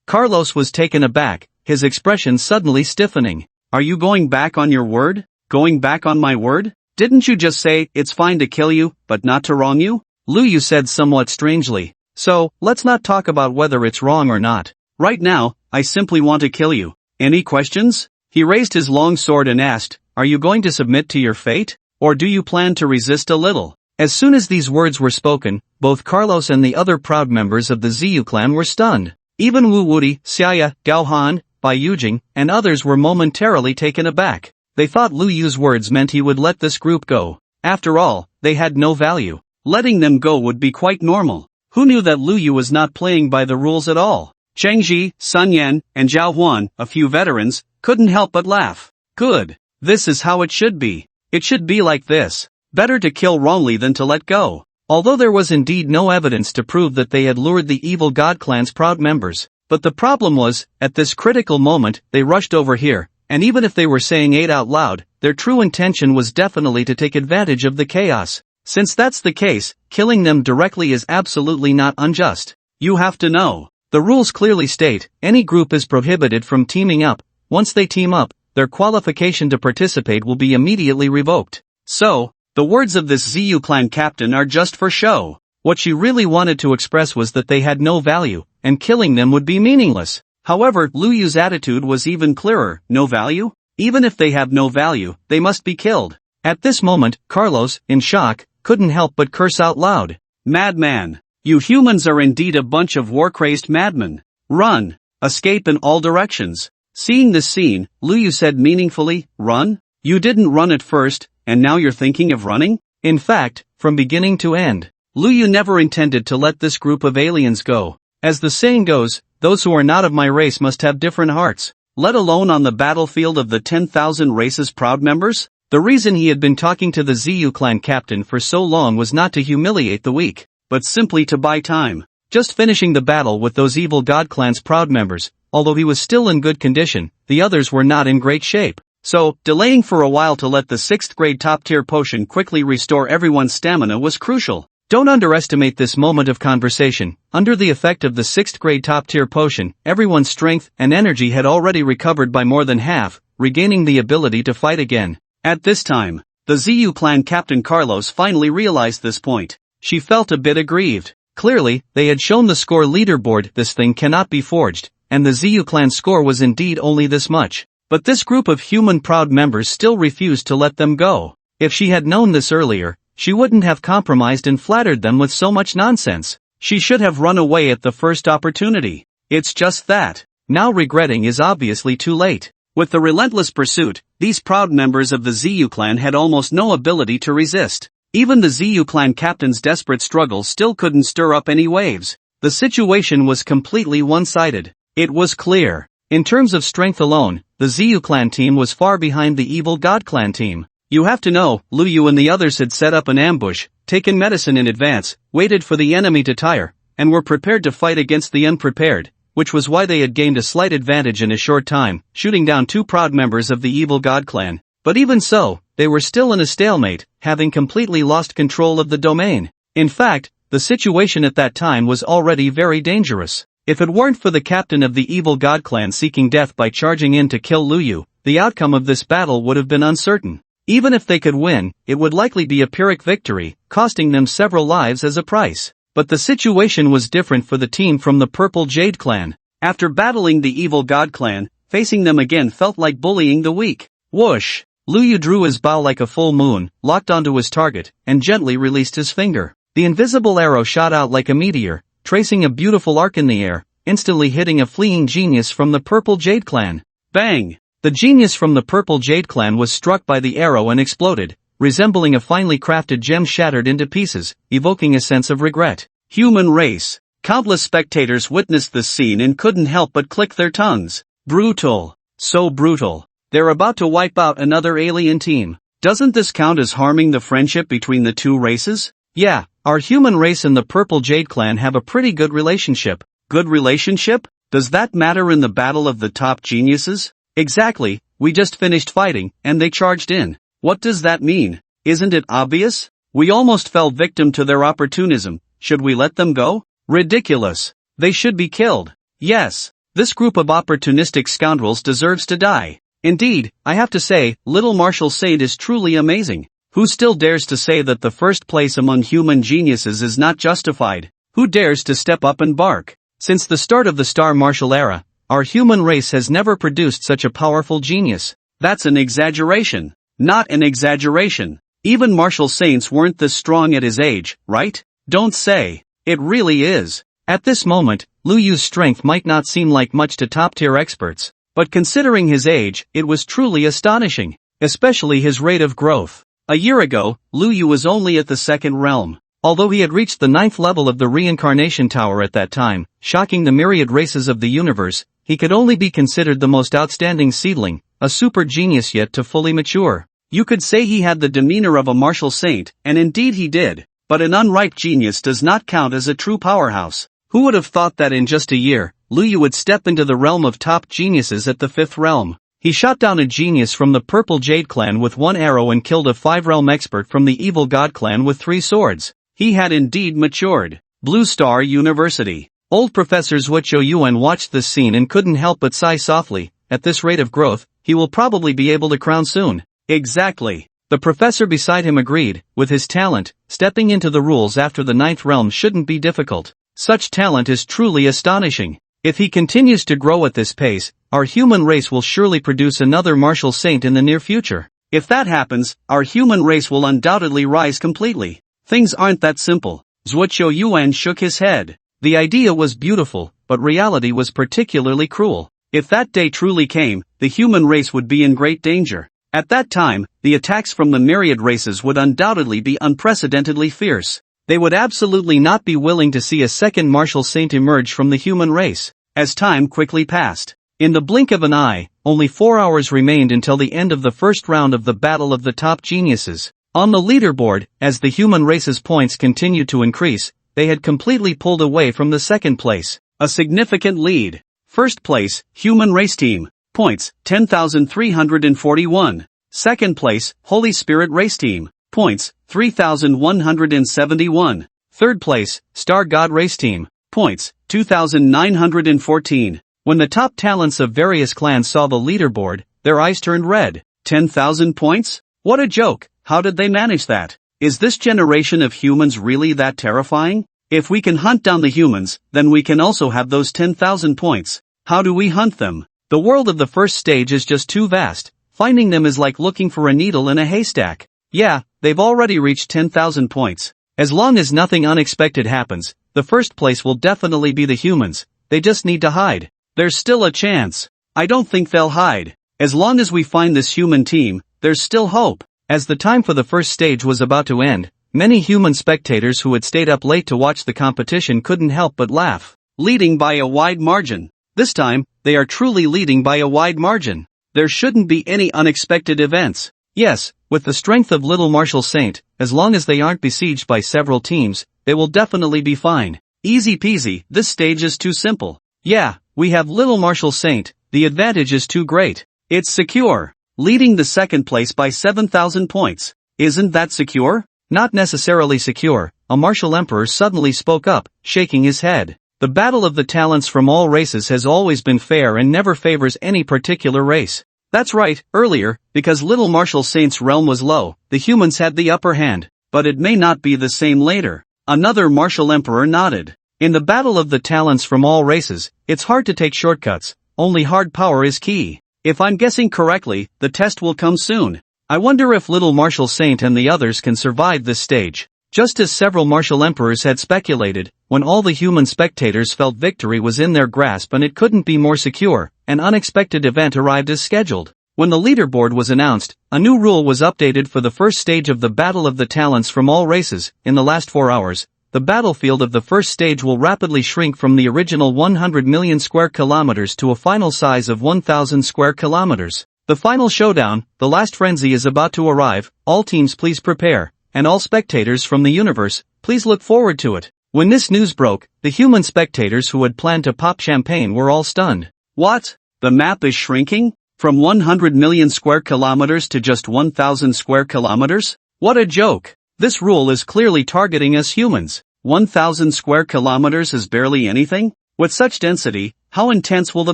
Carlos was taken aback, his expression suddenly stiffening. Are you going back on your word? Going back on my word? Didn't you just say, it's fine to kill you, but not to wrong you? Lu Yu said somewhat strangely. So, let's not talk about whether it's wrong or not. Right now, I simply want to kill you. Any questions? He raised his long sword and asked, are you going to submit to your fate? Or do you plan to resist a little? As soon as these words were spoken, both Carlos and the other proud members of the Ziyu clan were stunned. Even Wu Wudi, Xiaya, Gaohan, Bai Yujing, and others were momentarily taken aback. They thought Lu Yu's words meant he would let this group go. After all, they had no value. Letting them go would be quite normal. Who knew that Lu Yu was not playing by the rules at all? Chengji, Sun Yan, and Zhao Huan, a few veterans, couldn't help but laugh. Good. This is how it should be. It should be like this. Better to kill wrongly than to let go. Although there was indeed no evidence to prove that they had lured the evil god clan's proud members. But the problem was, at this critical moment, they rushed over here, and even if they were saying it out loud, their true intention was definitely to take advantage of the chaos. Since that's the case, killing them directly is absolutely not unjust. You have to know. The rules clearly state, any group is prohibited from teaming up. Once they team up, their qualification to participate will be immediately revoked. So, the words of this Ziyu clan captain are just for show. What she really wanted to express was that they had no value, and killing them would be meaningless. However, Lu Yu's attitude was even clearer. No value? Even if they have no value, they must be killed. At this moment, Carlos, in shock, couldn't help but curse out loud. Madman! You humans are indeed a bunch of war-crazed madmen. Run! Escape in all directions. Seeing this scene, Lu Yu said meaningfully, run? You didn't run at first, and now you're thinking of running? In fact, from beginning to end, Lu Yu never intended to let this group of aliens go. As the saying goes, those who are not of my race must have different hearts, let alone on the battlefield of the 10,000 races proud members. The reason he had been talking to the ZU clan captain for so long was not to humiliate the weak, but simply to buy time. Just finishing the battle with those evil god clan's proud members, although he was still in good condition, the others were not in great shape. So, delaying for a while to let the 6th grade top-tier potion quickly restore everyone's stamina was crucial. Don't underestimate this moment of conversation. Under the effect of the 6th grade top-tier potion, everyone's strength and energy had already recovered by more than half, regaining the ability to fight again. At this time, the ZU clan captain Carlos finally realized this point. She felt a bit aggrieved. Clearly, they had shown the score leaderboard this thing cannot be forged, and the ZU clan score was indeed only this much. But this group of human proud members still refused to let them go. If she had known this earlier, she wouldn't have compromised and flattered them with so much nonsense. She should have run away at the first opportunity. It's just that, now regretting is obviously too late. With the relentless pursuit, these proud members of the ZU clan had almost no ability to resist. Even the ZU clan captain's desperate struggle still couldn't stir up any waves. The situation was completely one-sided. It was clear. In terms of strength alone, the ZU clan team was far behind the evil god clan team. You have to know, Liu Yu and the others had set up an ambush, taken medicine in advance, waited for the enemy to tire, and were prepared to fight against the unprepared, which was why they had gained a slight advantage in a short time, shooting down 2 proud members of the evil god clan. But even so, they were still in a stalemate, having completely lost control of the domain. In fact, the situation at that time was already very dangerous. If it weren't for the captain of the evil god clan seeking death by charging in to kill Liu Yu, the outcome of this battle would have been uncertain. Even if they could win, it would likely be a Pyrrhic victory, costing them several lives as a price. But the situation was different for the team from the Purple Jade clan. After battling the evil god clan, facing them again felt like bullying the weak. Whoosh! Liu Yu drew his bow like a full moon, locked onto his target, and gently released his finger. The invisible arrow shot out like a meteor, tracing a beautiful arc in the air, instantly hitting a fleeing genius from the Purple Jade clan. Bang! The genius from the Purple Jade clan was struck by the arrow and exploded, resembling a finely crafted gem shattered into pieces, evoking a sense of regret. Human race. Countless spectators witnessed this scene and couldn't help but click their tongues. Brutal. So brutal. They're about to wipe out another alien team. Doesn't this count as harming the friendship between the two races? Yeah, our human race and the Purple Jade clan have a pretty good relationship. Good relationship? Does that matter in the battle of the top geniuses? Exactly, we just finished fighting, and they charged in. What does that mean? Isn't it obvious? We almost fell victim to their opportunism. Should we let them go? Ridiculous. They should be killed. Yes, this group of opportunistic scoundrels deserves to die. Indeed, I have to say, little Martial Saint is truly amazing. Who still dares to say that the first place among human geniuses is not justified? Who dares to step up and bark? Since the start of the Star Martial era, our human race has never produced such a powerful genius. That's an exaggeration. Not an exaggeration. Even Martial Saints weren't this strong at his age, right? Don't say. It really is. At this moment, Liu Yu's strength might not seem like much to top-tier experts, but considering his age, it was truly astonishing, especially his rate of growth. A year ago, Liu Yu was only at the 2nd realm. Although he had reached the 9th level of the Reincarnation Tower at that time, shocking the myriad races of the universe, he could only be considered the most outstanding seedling, a super genius yet to fully mature. You could say he had the demeanor of a martial saint, and indeed he did, but an unripe genius does not count as a true powerhouse. Who would have thought that in just a year, Liu Yu would step into the realm of top geniuses at the 5th realm? He shot down a genius from the Purple Jade clan with 1 arrow and killed a 5-realm expert from the Evil God clan with 3 swords. He had indeed matured. Blue Star University. Old Professor Zhuo Yuan watched this scene and couldn't help but sigh softly. At this rate of growth, he will probably be able to crown soon. Exactly. The professor beside him agreed. With his talent, stepping into the rules after the 9th realm shouldn't be difficult. Such talent is truly astonishing. If he continues to grow at this pace, our human race will surely produce another martial saint in the near future. If that happens, our human race will undoubtedly rise completely. Things aren't that simple. Zhuo Yuan shook his head. The idea was beautiful, but reality was particularly cruel. If that day truly came, the human race would be in great danger. At that time, the attacks from the myriad races would undoubtedly be unprecedentedly fierce. They would absolutely not be willing to see a second martial saint emerge from the human race. As time quickly passed, In the blink of an eye, only 4 hours remained until the end of the first round of the Battle of the Top Geniuses. On the leaderboard, as the human race's points continued to increase, they had completely pulled away from the second place. A significant lead. First place, Human Race Team. Points, 10,341. Second place, Holy Spirit Race Team. Points, 3,171. Third place, Star God Race Team. Points, 2,914. When the top talents of various clans saw the leaderboard, their eyes turned red. 10,000 points? What a joke! How did they manage that? Is this generation of humans really that terrifying? If we can hunt down the humans, then we can also have those 10,000 points. How do we hunt them? The world of the first stage is just too vast. Finding them is like looking for a needle in a haystack. Yeah, they've already reached 10,000 points. As long as nothing unexpected happens, the first place will definitely be the humans. They just need to hide. There's still a chance. I don't think they'll hide. As long as we find this human team, there's still hope. As the time for the first stage was about to end, many human spectators who had stayed up late to watch the competition couldn't help but laugh. Leading by a wide margin. This time, they are truly leading by a wide margin. There shouldn't be any unexpected events. Yes, with the strength of Little Marshal Saint, as long as they aren't besieged by several teams, they will definitely be fine. Easy peasy, this stage is too simple. Yeah, we have Little Marshal Saint, the advantage is too great. It's secure. Leading the second place by 7,000 points. Isn't that secure? Not necessarily secure, a martial emperor suddenly spoke up, shaking his head. The battle of the talents from all races has always been fair and never favors any particular race. That's right, earlier, because Little Marshal Saint's realm was low, the humans had the upper hand, but it may not be the same later. Another martial emperor nodded. In the battle of the talents from all races, it's hard to take shortcuts, only hard power is key. If I'm guessing correctly, the test will come soon. I wonder if Little Marshal Saint and the others can survive this stage. Just as several martial emperors had speculated, when all the human spectators felt victory was in their grasp and it couldn't be more secure, an unexpected event arrived as scheduled. When the leaderboard was announced, a new rule was updated for the first stage of the Battle of the Talents from all races. In the last 4 hours, the battlefield of the first stage will rapidly shrink from the original 100 million square kilometers to a final size of 1,000 square kilometers. The final showdown, the last frenzy is about to arrive. All teams please prepare, and all spectators from the universe, please look forward to it. When this news broke, the human spectators who had planned to pop champagne were all stunned. What? The map is shrinking? From 100 million square kilometers to just 1,000 square kilometers? What a joke! This rule is clearly targeting us humans. 1,000 square kilometers is barely anything? With such density, how intense will the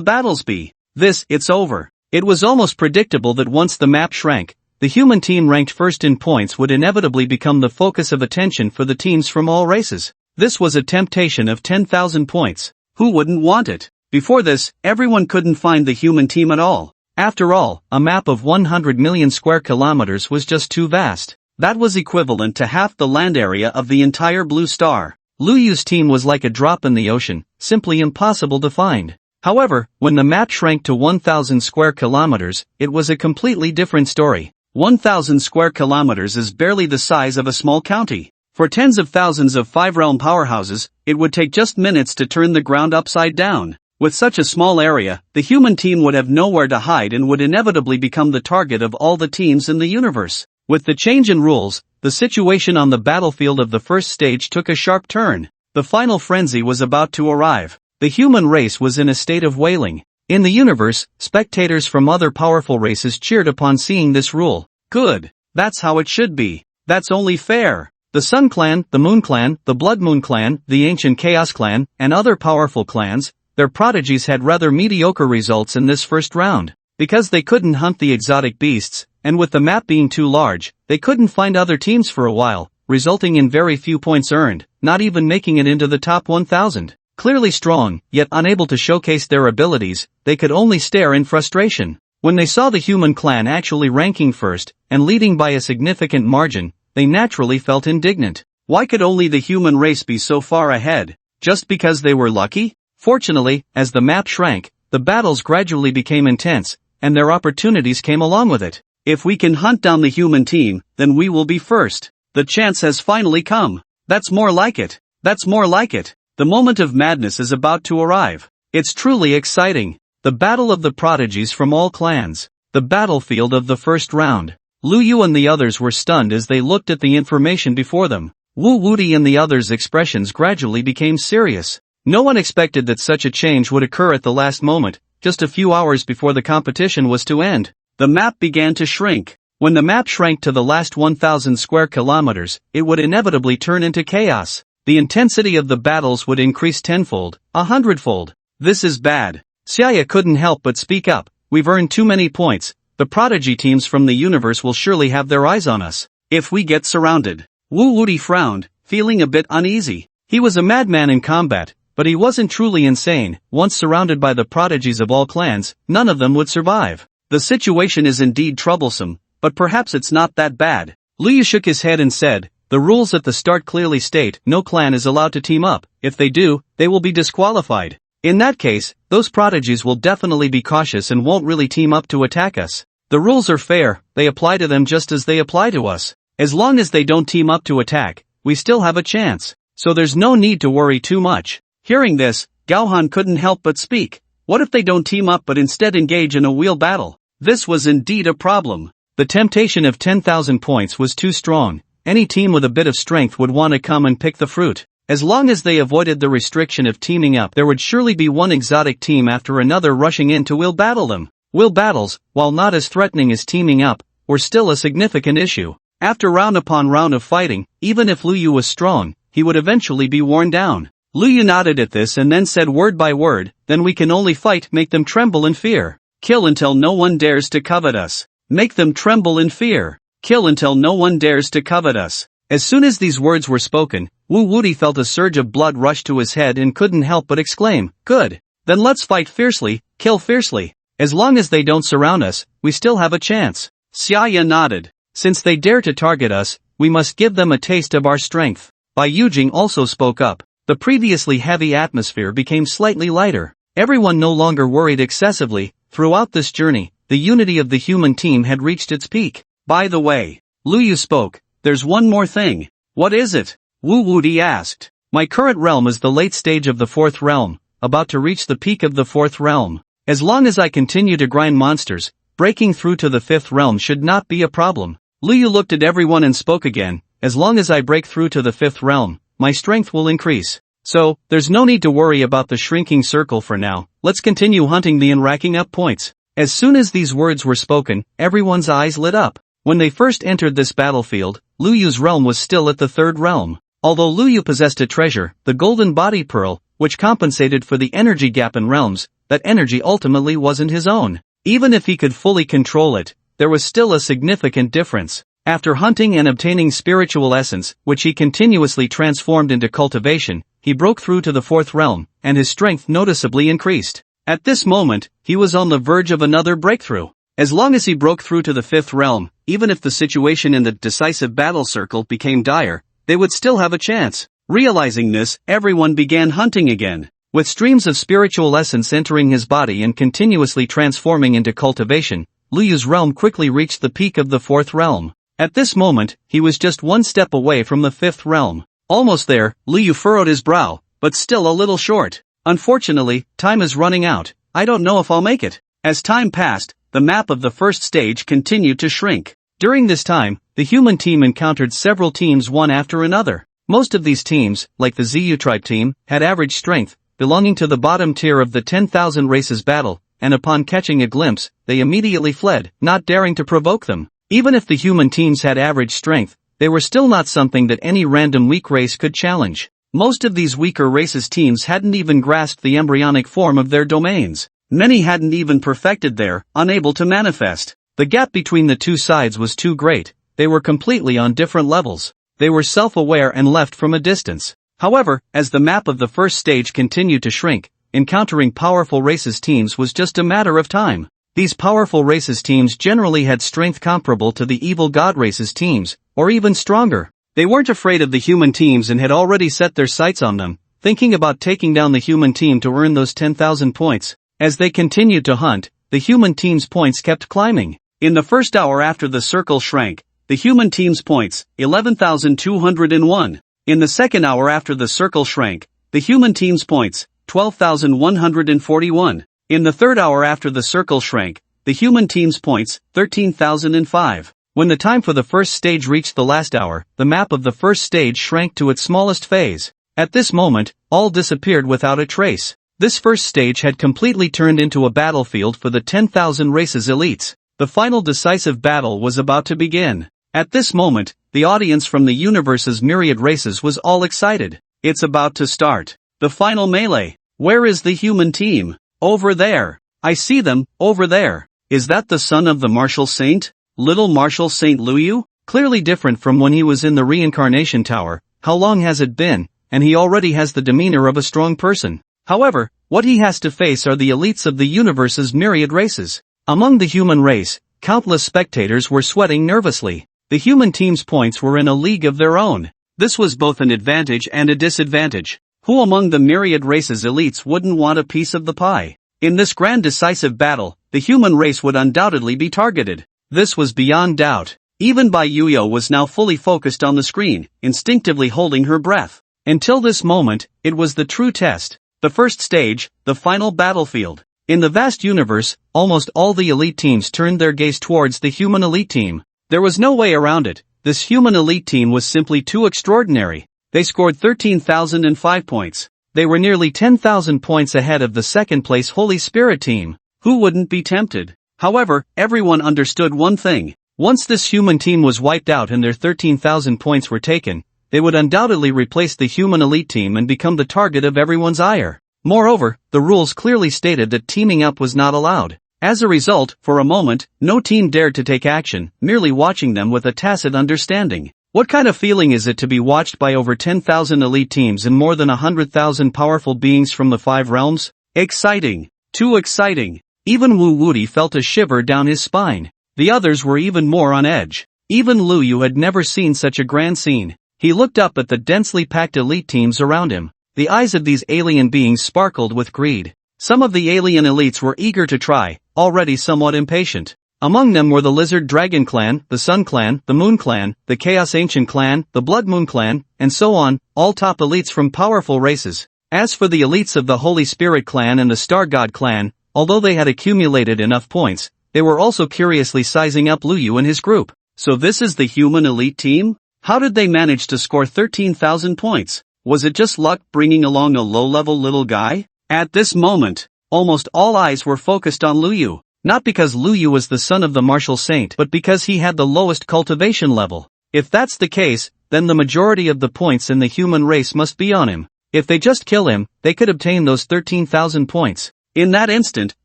battles be? It's over. It was almost predictable that once the map shrank, the human team ranked first in points would inevitably become the focus of attention for the teams from all races. This was a temptation of 10,000 points. Who wouldn't want it? Before this, everyone couldn't find the human team at all. After all, a map of 100 million square kilometers was just too vast. That was equivalent to half the land area of the entire Blue Star. Lu Yu's team was like a drop in the ocean, simply impossible to find. However, when the map shrank to 1,000 square kilometers, it was a completely different story. 1,000 square kilometers is barely the size of a small county. For tens of thousands of five-realm powerhouses, it would take just minutes to turn the ground upside down. With such a small area, the human team would have nowhere to hide and would inevitably become the target of all the teams in the universe. With the change in rules, the situation on the battlefield of the first stage took a sharp turn. The final frenzy was about to arrive. The human race was in a state of wailing. In the universe, spectators from other powerful races cheered upon seeing this rule. Good. That's how it should be. That's only fair. The Sun Clan, the Moon Clan, the Blood Moon Clan, the Ancient Chaos Clan, and other powerful clans, their prodigies had rather mediocre results in this first round. Because they couldn't hunt the exotic beasts, and with the map being too large, they couldn't find other teams for a while, resulting in very few points earned, not even making it into the top 1,000. Clearly strong, yet unable to showcase their abilities, they could only stare in frustration. When they saw the human clan actually ranking first, and leading by a significant margin, they naturally felt indignant. Why could only the human race be so far ahead? Just because they were lucky? Fortunately, as the map shrank, the battles gradually became intense, and their opportunities came along with it. If we can hunt down the human team, then we will be first. The chance has finally come. That's more like it. That's more like it. The moment of madness is about to arrive. It's truly exciting. The battle of the prodigies from all clans. The battlefield of the first round. Lu Yu and the others were stunned as they looked at the information before them. Wu Wuti and the others' expressions gradually became serious. No one expected that such a change would occur at the last moment, just a few hours before the competition was to end. The map began to shrink. When the map shrank to the last 1,000 square kilometers, it would inevitably turn into chaos. The intensity of the battles would increase tenfold, 100-fold. This is bad. Xiaya couldn't help but speak up. We've earned too many points. The prodigy teams from the universe will surely have their eyes on us if we get surrounded. Wu Wuti frowned, feeling a bit uneasy. He was a madman in combat, but he wasn't truly insane. Once surrounded by the prodigies of all clans, none of them would survive. The situation is indeed troublesome, but perhaps it's not that bad. Liu shook his head and said, the rules at the start clearly state no clan is allowed to team up. If they do, they will be disqualified. In that case, those prodigies will definitely be cautious and won't really team up to attack us. The rules are fair, they apply to them just as they apply to us. As long as they don't team up to attack, we still have a chance. So there's no need to worry too much. Hearing this, Gaohan couldn't help but speak. What if they don't team up but instead engage in a wheel battle? This was indeed a problem. The temptation of 10,000 points was too strong. Any team with a bit of strength would want to come and pick the fruit. As long as they avoided the restriction of teaming up, there would surely be one exotic team after another rushing in to will battle them. Will battles, while not as threatening as teaming up, were still a significant issue. After round upon round of fighting, even if Lu Yu was strong, he would eventually be worn down. Lu Yu nodded at this and then said word by word, then we can only fight, make them tremble in fear. Kill until no one dares to covet us. Make them tremble in fear. Kill until no one dares to covet us. As soon as these words were spoken, Wu Wuti felt a surge of blood rush to his head and couldn't help but exclaim, good. Then let's fight fiercely, kill fiercely. As long as they don't surround us, we still have a chance. Xiaya nodded. Since they dare to target us, we must give them a taste of our strength. Bai Yujing also spoke up. The previously heavy atmosphere became slightly lighter. Everyone no longer worried excessively. Throughout this journey, the unity of the human team had reached its peak. By the way, Lu Yu spoke, there's one more thing. What is it? Wu Wuti asked. My current realm is the late stage of the fourth realm, about to reach the peak of the fourth realm. As long as I continue to grind monsters, breaking through to the fifth realm should not be a problem. Lu Yu looked at everyone and spoke again, as long as I break through to the fifth realm, my strength will increase. So, there's no need to worry about the shrinking circle for now. Let's continue hunting and racking up points. As soon as these words were spoken, everyone's eyes lit up. When they first entered this battlefield, Lu Yu's realm was still at the third realm. Although Lu Yu possessed a treasure, the golden body pearl, which compensated for the energy gap in realms, that energy ultimately wasn't his own. Even if he could fully control it, there was still a significant difference. After hunting and obtaining spiritual essence, which he continuously transformed into cultivation, he broke through to the fourth realm, and his strength noticeably increased. At this moment, he was on the verge of another breakthrough. As long as he broke through to the fifth realm, even if the situation in the decisive battle circle became dire, they would still have a chance. Realizing this, everyone began hunting again. With streams of spiritual essence entering his body and continuously transforming into cultivation, Lu Yu's realm quickly reached the peak of the fourth realm. At this moment, he was just one step away from the fifth realm. Almost there, Lu Yu furrowed his brow, but still a little short. Unfortunately, time is running out. I don't know if I'll make it. As time passed, the map of the first stage continued to shrink. During this time, the human team encountered several teams one after another. Most of these teams, like the Ziyu tribe team, had average strength, belonging to the bottom tier of the 10,000 races battle, and upon catching a glimpse, they immediately fled, not daring to provoke them. Even if the human teams had average strength, they were still not something that any random weak race could challenge. Most of these weaker races teams hadn't even grasped the embryonic form of their domains. Many hadn't even perfected their, unable to manifest. The gap between the two sides was too great. They were completely on different levels. They were self-aware and left from a distance. However, as the map of the first stage continued to shrink, encountering powerful races teams was just a matter of time. These powerful races teams generally had strength comparable to the evil god races teams, or even stronger. They weren't afraid of the human teams and had already set their sights on them, thinking about taking down the human team to earn those 10,000 points. As they continued to hunt, the human team's points kept climbing. In the first hour after the circle shrank, the human team's points, 11,201. In the second hour after the circle shrank, the human team's points, 12,141. In the third hour after the circle shrank, the human team's points, 13,005. When the time for the first stage reached the last hour, the map of the first stage shrank to its smallest phase. At this moment, all disappeared without a trace. This first stage had completely turned into a battlefield for the 10,000 races elites. The final decisive battle was about to begin. At this moment, the audience from the universe's myriad races was all excited. It's about to start. The final melee. Where is the human team? Over there. I see them, over there. Is that the son of the martial saint? Little Martial Saint Luyu? Clearly different from when he was in the reincarnation tower. How long has it been? And he already has the demeanor of a strong person. However, what he has to face are the elites of the universe's myriad races. Among the human race, countless spectators were sweating nervously. The human team's points were in a league of their own. This was both an advantage and a disadvantage. Who among the myriad races elites wouldn't want a piece of the pie? In this grand decisive battle, the human race would undoubtedly be targeted. This was beyond doubt. Even Bai Yuyo was now fully focused on the screen, instinctively holding her breath. Until this moment, it was the true test. The first stage, the final battlefield. In the vast universe, almost all the elite teams turned their gaze towards the human elite team. There was no way around it. This human elite team was simply too extraordinary. They scored 13,005 points. They were nearly 10,000 points ahead of the second-place Holy Spirit team. Who wouldn't be tempted? However, everyone understood one thing. Once this human team was wiped out and their 13,000 points were taken, they would undoubtedly replace the human elite team and become the target of everyone's ire. Moreover, the rules clearly stated that teaming up was not allowed. As a result, for a moment, no team dared to take action, merely watching them with a tacit understanding. What kind of feeling is it to be watched by over 10,000 elite teams and more than 100,000 powerful beings from the 5 realms? Exciting. Too exciting. Even Wu Wuti felt a shiver down his spine. The others were even more on edge. Even Lu Yu had never seen such a grand scene. He looked up at the densely packed elite teams around him. The eyes of these alien beings sparkled with greed. Some of the alien elites were eager to try, already somewhat impatient. Among them were the Lizard Dragon Clan, the Sun Clan, the Moon Clan, the Chaos Ancient Clan, the Blood Moon Clan, and so on, all top elites from powerful races. As for the elites of the Holy Spirit Clan and the Star God Clan, although they had accumulated enough points, they were also curiously sizing up Lu Yu and his group. So this is the human elite team? How did they manage to score 13,000 points? Was it just luck bringing along a low-level little guy? At this moment, almost all eyes were focused on Lu Yu. Not because Lu Yu was the son of the martial saint, but because he had the lowest cultivation level. If that's the case, then the majority of the points in the human race must be on him. If they just kill him, they could obtain those 13,000 points. In that instant,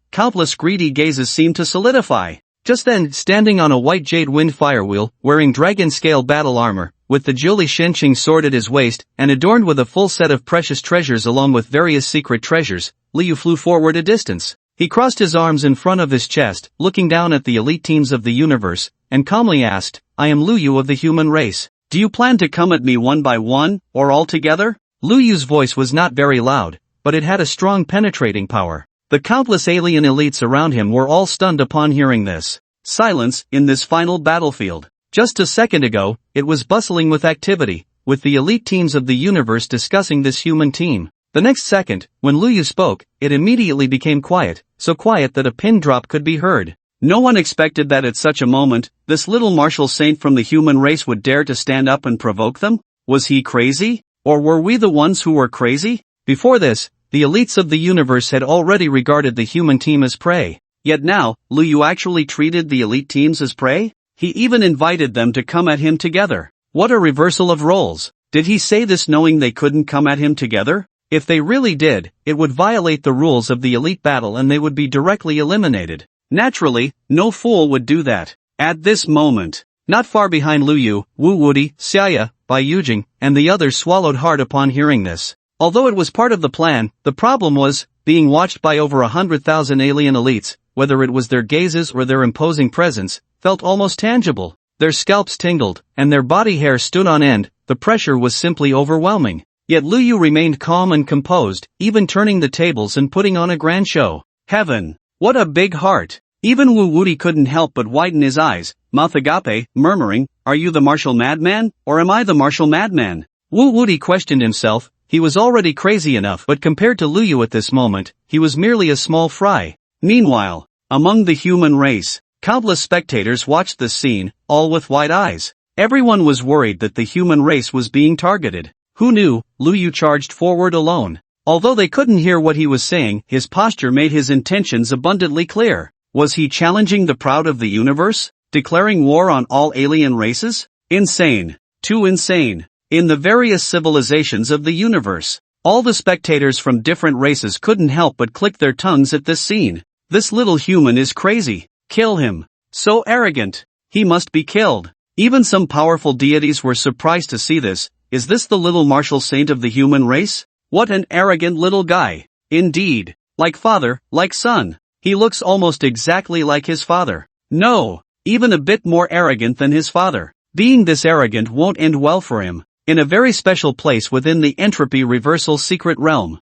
countless greedy gazes seemed to solidify. Just then, standing on a white jade wind firewheel, wearing dragon-scale battle armor, with the Jiuli Shenqing sword at his waist, and adorned with a full set of precious treasures along with various secret treasures, Liu flew forward a distance. He crossed his arms in front of his chest, looking down at the elite teams of the universe, and calmly asked, I am Lu Yu of the human race. Do you plan to come at me one by one, or all together? Lu Yu's voice was not very loud, but it had a strong penetrating power. The countless alien elites around him were all stunned upon hearing this. Silence, in this final battlefield. Just a second ago, it was bustling with activity, with the elite teams of the universe discussing this human team. The next second, when Lu Yu spoke, it immediately became quiet, so quiet that a pin drop could be heard. No one expected that at such a moment, this little martial saint from the human race would dare to stand up and provoke them? Was he crazy? Or were we the ones who were crazy? Before this, the elites of the universe had already regarded the human team as prey. Yet now, Lu Yu actually treated the elite teams as prey? He even invited them to come at him together. What a reversal of roles. Did he say this knowing they couldn't come at him together? If they really did, it would violate the rules of the elite battle and they would be directly eliminated. Naturally, no fool would do that. At this moment, not far behind Lu Yu, Wu Wuti, Xiaya, Bai Yujing, and the others swallowed hard upon hearing this. Although it was part of the plan, the problem was, being watched by over 100,000 alien elites, whether it was their gazes or their imposing presence, felt almost tangible. Their scalps tingled, and their body hair stood on end. The pressure was simply overwhelming. Yet Lu Yu remained calm and composed, even turning the tables and putting on a grand show. Heaven! What a big heart! Even Wu Wuti couldn't help but widen his eyes, mouth agape, murmuring, Are you the martial madman, or am I the martial madman? Wu Wuti questioned himself. He was already crazy enough, but compared to Lu Yu at this moment, he was merely a small fry. Meanwhile, among the human race, countless spectators watched this scene, all with wide eyes. Everyone was worried that the human race was being targeted. Who knew? Lu Yu charged forward alone. Although they couldn't hear what he was saying, his posture made his intentions abundantly clear. Was he challenging the proud of the universe? Declaring war on all alien races? Insane. Too insane. In the various civilizations of the universe, all the spectators from different races couldn't help but click their tongues at this scene. This little human is crazy. Kill him. So arrogant. He must be killed. Even some powerful deities were surprised to see this. Is this the little martial saint of the human race? What an arrogant little guy. Indeed. Like father, like son. He looks almost exactly like his father. No, even a bit more arrogant than his father. Being this arrogant won't end well for him. In a very special place within the entropy reversal secret realm.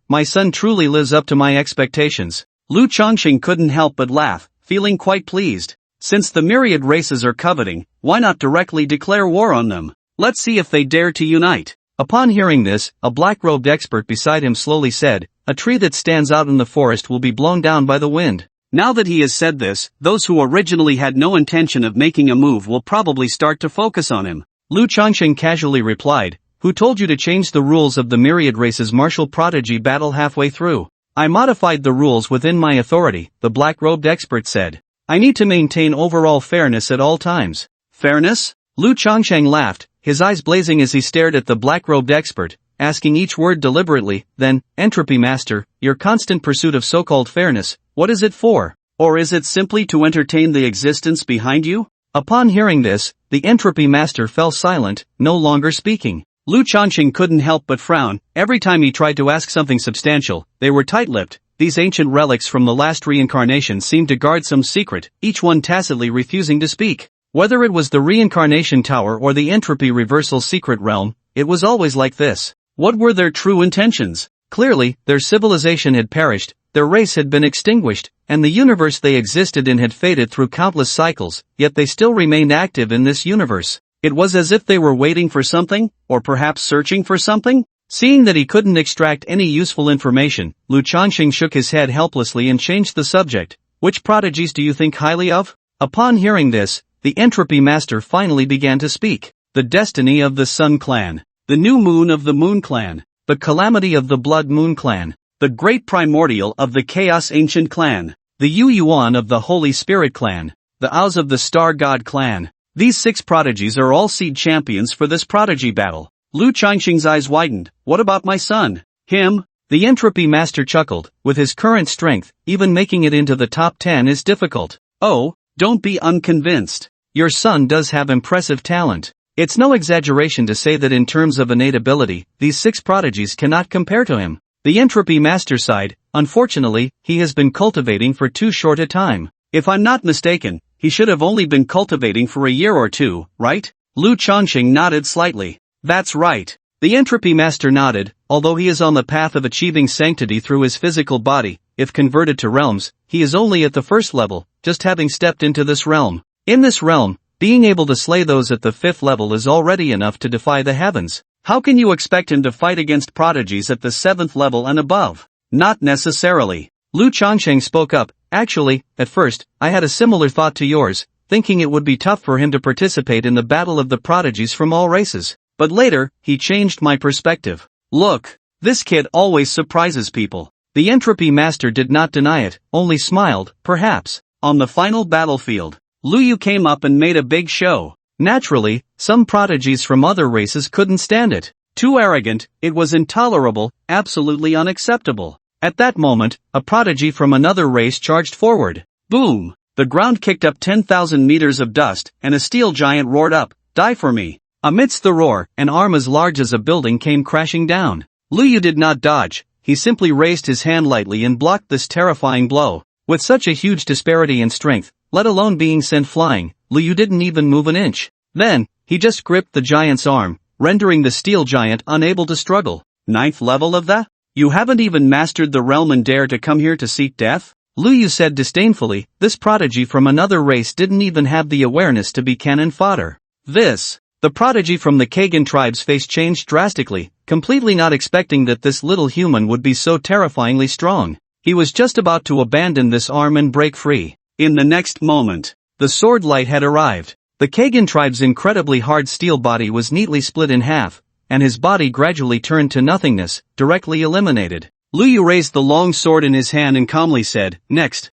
My son truly lives up to my expectations. Lu Chongqing couldn't help but laugh, feeling quite pleased. Since the myriad races are coveting, why not directly declare war on them? Let's see if they dare to unite. Upon hearing this, a black-robed expert beside him slowly said, a tree that stands out in the forest will be blown down by the wind. Now that he has said this, those who originally had no intention of making a move will probably start to focus on him. Lu Chongqing casually replied, who told you to change the rules of the myriad races martial prodigy battle halfway through? I modified the rules within my authority, the black-robed expert said. I need to maintain overall fairness at all times. Fairness? Lu Chongqing laughed, his eyes blazing as he stared at the black-robed expert, asking each word deliberately, then, Entropy Master, your constant pursuit of so-called fairness, what is it for? Or is it simply to entertain the existence behind you? Upon hearing this, the Entropy Master fell silent, no longer speaking. Lu Chongqing couldn't help but frown. Every time he tried to ask something substantial, they were tight-lipped. These ancient relics from the last reincarnation seemed to guard some secret, each one tacitly refusing to speak. Whether it was the reincarnation tower or the entropy reversal secret realm, it was always like this. What were their true intentions? Clearly, their civilization had perished, their race had been extinguished, and the universe they existed in had faded through countless cycles, yet they still remained active in this universe. It was as if they were waiting for something, or perhaps searching for something? Seeing that he couldn't extract any useful information, Lu Chongqing shook his head helplessly and changed the subject. Which prodigies do you think highly of? Upon hearing this, the Entropy Master finally began to speak. The destiny of the Sun Clan. The new moon of the Moon Clan. The calamity of the Blood Moon Clan. The great primordial of the Chaos Ancient Clan. The Yu Yuan of the Holy Spirit Clan. The Oz of the Star God Clan. These 6 prodigies are all seed champions for this prodigy battle. Lu Chongqing's eyes widened. What about my son? Him? The Entropy Master chuckled. With his current strength, even making it into the top 10 is difficult. Oh, don't be unconvinced. Your son does have impressive talent. It's no exaggeration to say that in terms of innate ability, these 6 prodigies cannot compare to him. The Entropy Master sighed. Unfortunately, he has been cultivating for too short a time. If I'm not mistaken, he should have only been cultivating for a year or two, right? Lu Chongqing nodded slightly. That's right. The Entropy Master nodded. Although he is on the path of achieving sanctity through his physical body, if converted to realms, he is only at the first level, just having stepped into this realm. In this realm, being able to slay those at the 5th level is already enough to defy the heavens. How can you expect him to fight against prodigies at the 7th level and above? Not necessarily. Lu Chongqing spoke up. Actually, at first, I had a similar thought to yours, thinking it would be tough for him to participate in the battle of the prodigies from all races. But later, he changed my perspective. Look, this kid always surprises people. The Entropy Master did not deny it, only smiled. Perhaps, on the final battlefield, Lu Yu came up and made a big show. Naturally, some prodigies from other races couldn't stand it. Too arrogant, it was intolerable, absolutely unacceptable. At that moment, a prodigy from another race charged forward. Boom! The ground kicked up 10,000 meters of dust, and a steel giant roared up, "Die for me!" Amidst the roar, an arm as large as a building came crashing down. Lu Yu did not dodge, he simply raised his hand lightly and blocked this terrifying blow. With such a huge disparity in strength, let alone being sent flying, Lu Yu didn't even move an inch. Then, he just gripped the giant's arm, rendering the steel giant unable to struggle. 9th level of that? You haven't even mastered the realm and dare to come here to seek death? Lu Yu said disdainfully. This prodigy from another race didn't even have the awareness to be cannon fodder. This The prodigy from the Kagan tribe's face changed drastically, completely not expecting that this little human would be so terrifyingly strong. He was just about to abandon this arm and break free. In the next moment, the sword light had arrived. The Kagan tribe's incredibly hard steel body was neatly split in half, and his body gradually turned to nothingness, directly eliminated. Luyu raised the long sword in his hand and calmly said, "Next."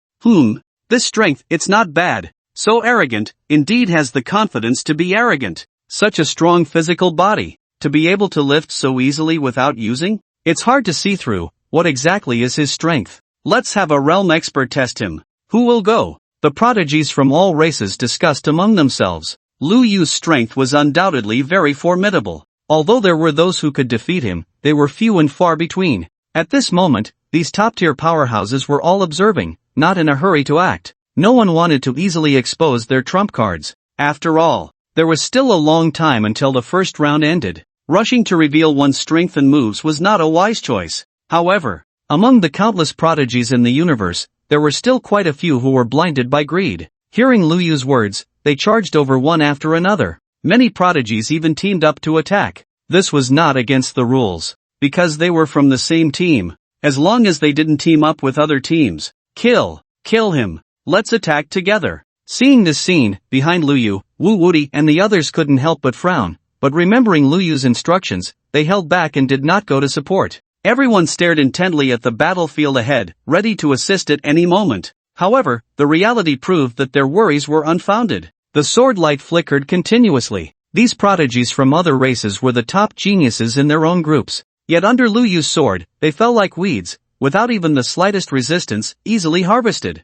This strength, it's not bad. So arrogant, indeed has the confidence to be arrogant. Such a strong physical body, to be able to lift so easily without using? It's hard to see through. What exactly is his strength? Let's have a realm expert test him. Who will go? The prodigies from all races discussed among themselves. Lu Yu's strength was undoubtedly very formidable. Although there were those who could defeat him, they were few and far between. At this moment, these top-tier powerhouses were all observing, not in a hurry to act. No one wanted to easily expose their trump cards. After all, there was still a long time until the first round ended. Rushing to reveal one's strength and moves was not a wise choice. However, among the countless prodigies in the universe, there were still quite a few who were blinded by greed. Hearing Lu Yu's words, they charged over one after another. Many prodigies even teamed up to attack. This was not against the rules, because they were from the same team. As long as they didn't team up with other teams. Kill him. Let's attack together. Seeing this scene, behind Lu Yu, Wu Wuti and the others couldn't help but frown, but remembering Lu Yu's instructions, they held back and did not go to support. Everyone stared intently at the battlefield ahead, ready to assist at any moment. However, the reality proved that their worries were unfounded. The sword light flickered continuously. These prodigies from other races were the top geniuses in their own groups. Yet under Lu Yu's sword, they fell like weeds, without even the slightest resistance, easily harvested.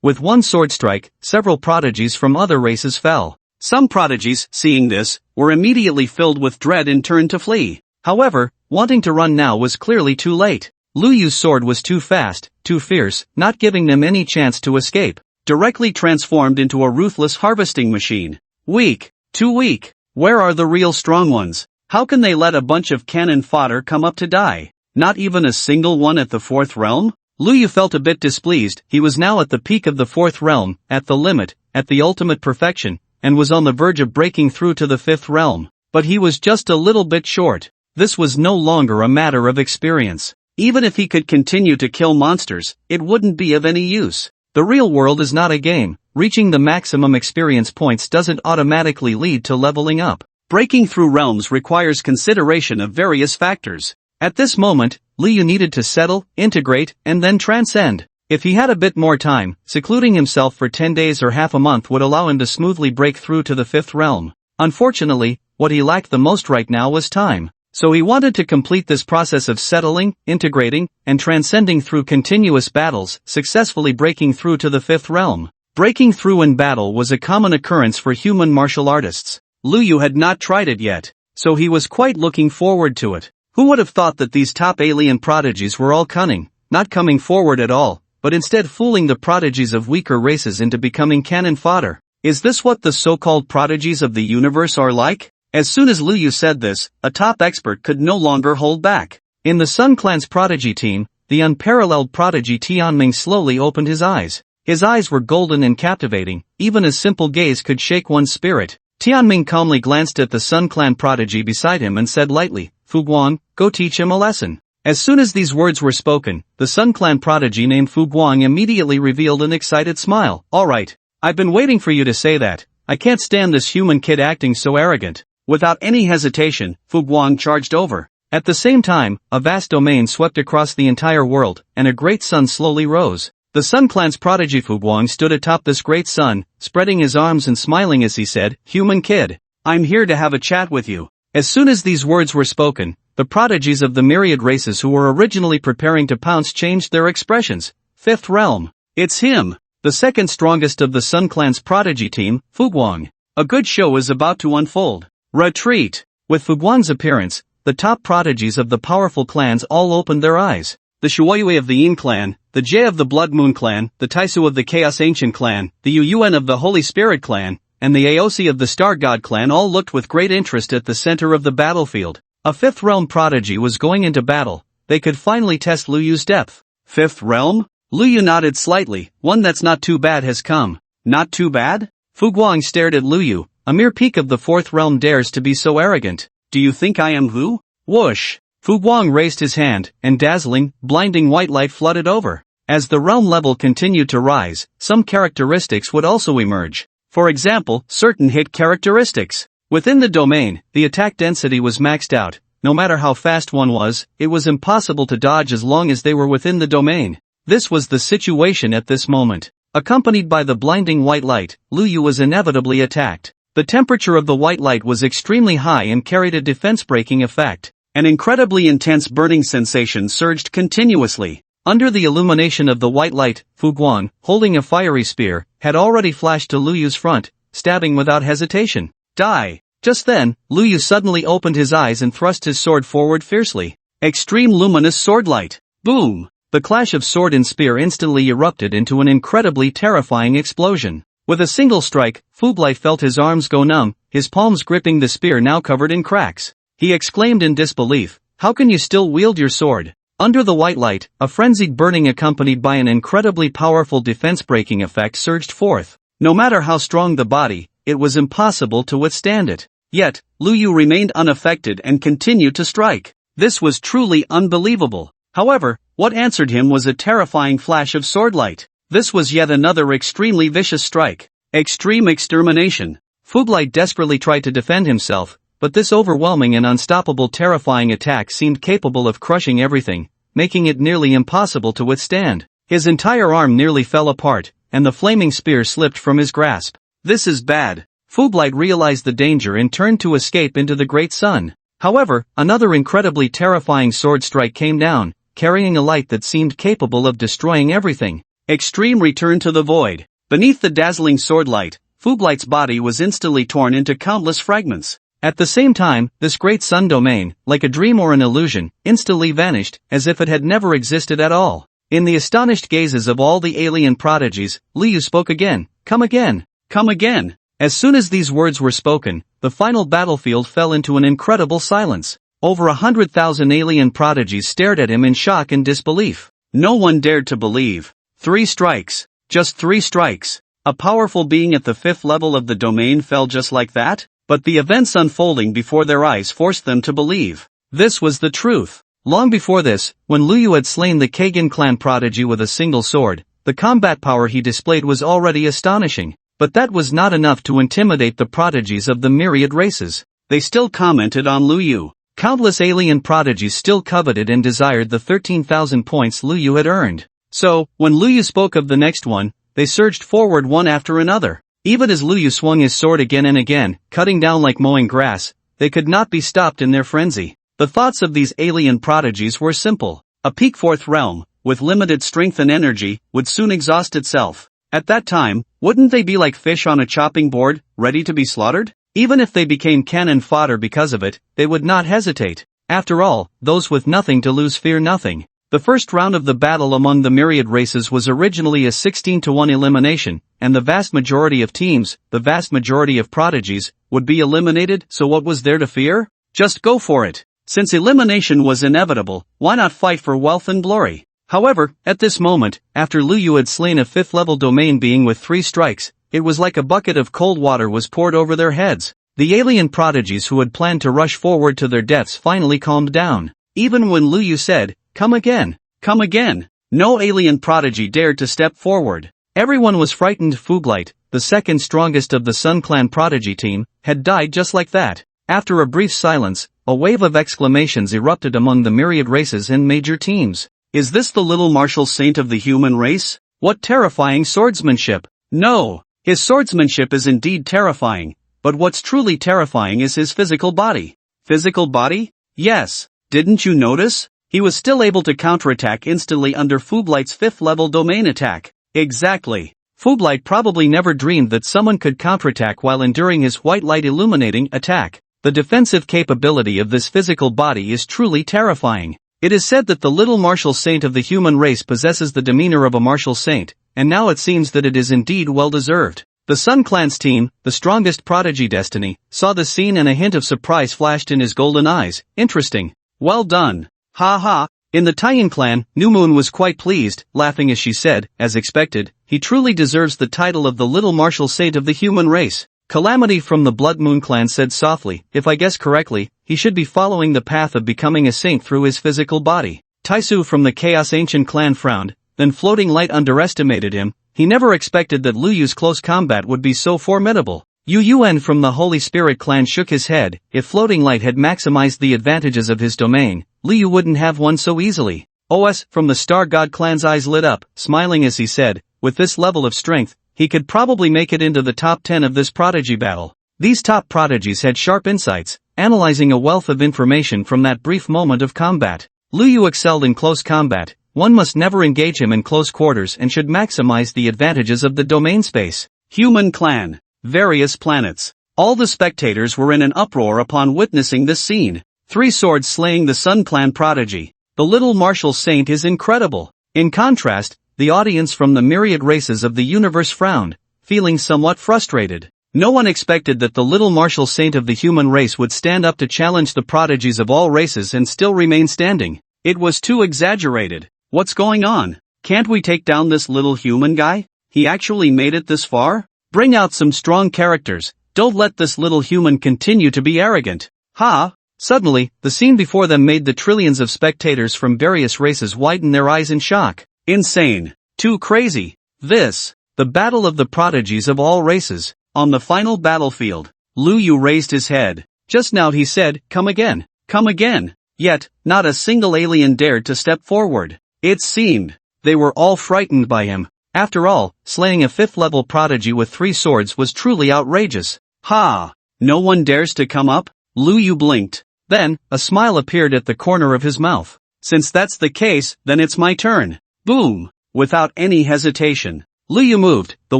With one sword strike, several prodigies from other races fell. Some prodigies, seeing this, were immediately filled with dread and turned to flee. However, wanting to run now was clearly too late. Lu Yu's sword was too fast, too fierce, not giving them any chance to escape. Directly transformed into a ruthless harvesting machine. Weak, too weak. Where are the real strong ones? How can they let a bunch of cannon fodder come up to die? Not even a single one at the fourth realm? Lu Yu felt a bit displeased. He was now at the peak of the fourth realm, at the limit, at the ultimate perfection, and was on the verge of breaking through to the fifth realm. But he was just a little bit short. This was no longer a matter of experience. Even if he could continue to kill monsters, it wouldn't be of any use. The real world is not a game. Reaching the maximum experience points doesn't automatically lead to leveling up. Breaking through realms requires consideration of various factors. At this moment, Lu Yu needed to settle, integrate, and then transcend. If he had a bit more time, secluding himself for 10 days or half a month would allow him to smoothly break through to the fifth realm. Unfortunately, what he lacked the most right now was time. So he wanted to complete this process of settling, integrating, and transcending through continuous battles, successfully breaking through to the fifth realm. Breaking through in battle was a common occurrence for human martial artists. Lu Yu had not tried it yet, so he was quite looking forward to it. Who would have thought that these top alien prodigies were all cunning, not coming forward at all, but instead fooling the prodigies of weaker races into becoming cannon fodder? Is this what the so-called prodigies of the universe are like? As soon as Lu Yu said this, a top expert could no longer hold back. In the Sun Clan's prodigy team, the unparalleled prodigy Tianming slowly opened his eyes. His eyes were golden and captivating, even a simple gaze could shake one's spirit. Tianming calmly glanced at the Sun Clan prodigy beside him and said lightly, "Fu Guang, go teach him a lesson." As soon as these words were spoken, the Sun Clan prodigy named Fu Guang immediately revealed an excited smile. "Alright, I've been waiting for you to say that. I can't stand this human kid acting so arrogant." Without any hesitation, Fu Guang charged over. At the same time, a vast domain swept across the entire world, and a great sun slowly rose. The Sun Clan's prodigy Fu Guang stood atop this great sun, spreading his arms and smiling as he said, "Human kid, I'm here to have a chat with you." As soon as these words were spoken, the prodigies of the myriad races who were originally preparing to pounce changed their expressions. Fifth realm. It's him, the second strongest of the Sun Clan's prodigy team, Fu Guang. A good show is about to unfold. Retreat! With Fu Guang's appearance, the top prodigies of the powerful clans all opened their eyes. The Shuoyue of the Yin clan, the Jie of the Blood Moon clan, the Taisu of the Chaos Ancient clan, the Yuyuan of the Holy Spirit clan, and the Aosi of the Star God clan all looked with great interest at the center of the battlefield. A fifth realm prodigy was going into battle. They could finally test Lu Yu's depth. Fifth realm? Lu Yu nodded slightly. One that's not too bad has come. Not too bad? Fu Guang stared at Lu Yu, a mere peak of the fourth realm dares to be so arrogant. Do you think I am who? Whoosh! Fu Guang raised his hand, and dazzling, blinding white light flooded over. As the realm level continued to rise, some characteristics would also emerge. For example, certain hit characteristics. Within the domain, the attack density was maxed out. No matter how fast one was, it was impossible to dodge as long as they were within the domain. This was the situation at this moment. Accompanied by the blinding white light, Lu Yu was inevitably attacked. The temperature of the white light was extremely high and carried a defense-breaking effect. An incredibly intense burning sensation surged continuously. Under the illumination of the white light, Fu Guang, holding a fiery spear, had already flashed to Lu Yu's front, stabbing without hesitation. Die! Just then, Lu Yu suddenly opened his eyes and thrust his sword forward fiercely. Extreme luminous sword light. Boom! The clash of sword and spear instantly erupted into an incredibly terrifying explosion. With a single strike, Fu Blai felt his arms go numb, his palms gripping the spear now covered in cracks. He exclaimed in disbelief, "How can you still wield your sword?" Under the white light, a frenzied burning accompanied by an incredibly powerful defense-breaking effect surged forth. No matter how strong the body, it was impossible to withstand it. Yet, Lu Yu remained unaffected and continued to strike. This was truly unbelievable. However, what answered him was a terrifying flash of sword light. This was yet another extremely vicious strike. Extreme extermination. Fu Blai desperately tried to defend himself, but this overwhelming and unstoppable terrifying attack seemed capable of crushing everything, making it nearly impossible to withstand. His entire arm nearly fell apart, and the flaming spear slipped from his grasp. This is bad. Fu Blai realized the danger and turned to escape into the great sun. However, another incredibly terrifying sword strike came down, carrying a light that seemed capable of destroying everything. Extreme return to the void. Beneath the dazzling sword light, Fu Blai's body was instantly torn into countless fragments. At the same time, this great sun domain, like a dream or an illusion, instantly vanished, as if it had never existed at all. In the astonished gazes of all the alien prodigies, Lu Yu spoke again. Come again! Come again! As soon as these words were spoken, the final battlefield fell into an incredible silence. Over 100,000 alien prodigies stared at him in shock and disbelief. No one dared to believe. 3 strikes. Just 3 strikes. A powerful being at the 5th level of the domain fell just like that? But the events unfolding before their eyes forced them to believe. This was the truth. Long before this, when Lu Yu had slain the Kagan clan prodigy with a single sword, the combat power he displayed was already astonishing. But that was not enough to intimidate the prodigies of the myriad races. They still commented on Lu Yu. Countless alien prodigies still coveted and desired the 13,000 points Lu Yu had earned. So, when Lu Yu spoke of the next one, they surged forward one after another. Even as Lu Yu swung his sword again and again, cutting down like mowing grass, they could not be stopped in their frenzy. The thoughts of these alien prodigies were simple. A peak 4th realm, with limited strength and energy, would soon exhaust itself. At that time, wouldn't they be like fish on a chopping board, ready to be slaughtered? Even if they became cannon fodder because of it, they would not hesitate. After all, those with nothing to lose fear nothing. The first round of the battle among the myriad races was originally a 16-to-1 elimination, and the vast majority of teams, the vast majority of prodigies, would be eliminated, so what was there to fear? Just go for it. Since elimination was inevitable, why not fight for wealth and glory? However, at this moment, after Lu Yu had slain a 5th-level domain being with 3 strikes, it was like a bucket of cold water was poured over their heads. The alien prodigies who had planned to rush forward to their deaths finally calmed down. Even when Lu Yu said, "Come again, come again," no alien prodigy dared to step forward. Everyone was frightened. Fu Blai, the second strongest of the Sun Clan prodigy team, had died just like that. After a brief silence, a wave of exclamations erupted among the myriad races and major teams. Is this the little martial saint of the human race? What terrifying swordsmanship! No! His swordsmanship is indeed terrifying, but what's truly terrifying is his physical body. Physical body? Yes. Didn't you notice? He was still able to counterattack instantly under Fu Blai's 5th-level domain attack. Exactly. Fu Blai probably never dreamed that someone could counterattack while enduring his white light illuminating attack. The defensive capability of this physical body is truly terrifying. It is said that the little martial saint of the human race possesses the demeanor of a martial saint, and now it seems that it is indeed well-deserved. The Sun Clan's team, the strongest prodigy Destiny, saw the scene and a hint of surprise flashed in his golden eyes. Interesting. Well done. Ha ha. In the Taiyan clan, New Moon was quite pleased, laughing as she said, as expected, he truly deserves the title of the little martial saint of the human race. Calamity from the Blood Moon clan said softly, if I guess correctly, he should be following the path of becoming a saint through his physical body. Taisu from the Chaos Ancient clan frowned, then Floating Light underestimated him. He never expected that Lu Yu's close combat would be so formidable. Yu Yuan from the Holy Spirit clan shook his head. If Floating Light had maximized the advantages of his domain, Lu Yu wouldn't have won so easily. Os from the Star God clan's eyes lit up, smiling as he said, with this level of strength, he could probably make it into the top 10 of this prodigy battle. These top prodigies had sharp insights, analyzing a wealth of information from that brief moment of combat. Lu Yu excelled in close combat. One must never engage him in close quarters and should maximize the advantages of the domain space. Human clan. Various planets. All the spectators were in an uproar upon witnessing this scene. 3 swords slaying the Sun clan prodigy. The little martial saint is incredible. In contrast, the audience from the myriad races of the universe frowned, feeling somewhat frustrated. No one expected that the little martial saint of the human race would stand up to challenge the prodigies of all races and still remain standing. It was too exaggerated. What's going on? Can't we take down this little human guy? He actually made it this far? Bring out some strong characters. Don't let this little human continue to be arrogant. Ha! Suddenly, the scene before them made the trillions of spectators from various races widen their eyes in shock. Insane. Too crazy. The battle of the prodigies of all races. On the final battlefield, Lu Yu raised his head. Just now he said, come again. Come again. Yet, not a single alien dared to step forward. It seemed they were all frightened by him. After all, slaying a 5th-level prodigy with 3 swords was truly outrageous. Ha! No one dares to come up? Lu Yu blinked. Then, a smile appeared at the corner of his mouth. Since that's the case, then it's my turn. Boom! Without any hesitation, Lu Yu moved. The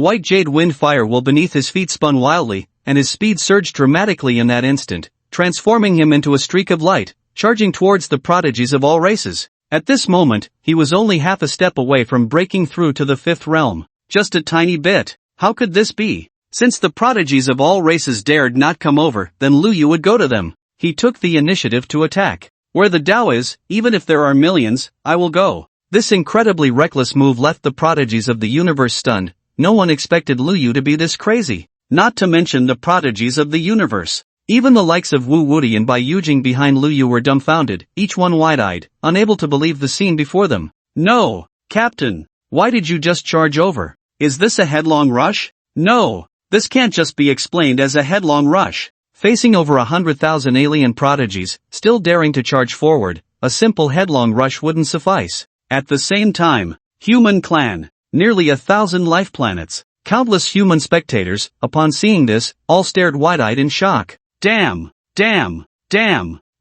white jade wind firewall beneath his feet spun wildly, and his speed surged dramatically in that instant, transforming him into a streak of light, charging towards the prodigies of all races. At this moment, he was only half a step away from breaking through to the 5th realm. Just a tiny bit. How could this be? Since the prodigies of all races dared not come over, then Lu Yu would go to them. He took the initiative to attack. Where the Tao is, even if there are millions, I will go. This incredibly reckless move left the prodigies of the universe stunned. No one expected Lu Yu to be this crazy. Not to mention the prodigies of the universe. Even the likes of Wu Wuti and Bai Yujing behind Lu Yu were dumbfounded, each one wide-eyed, unable to believe the scene before them. No, Captain. Why did you just charge over? Is this a headlong rush? No, this can't just be explained as a headlong rush. Facing over 100,000 alien prodigies, still daring to charge forward, a simple headlong rush wouldn't suffice. At the same time, human clan, nearly 1,000 life planets, countless human spectators, upon seeing this, all stared wide-eyed in shock. Damn.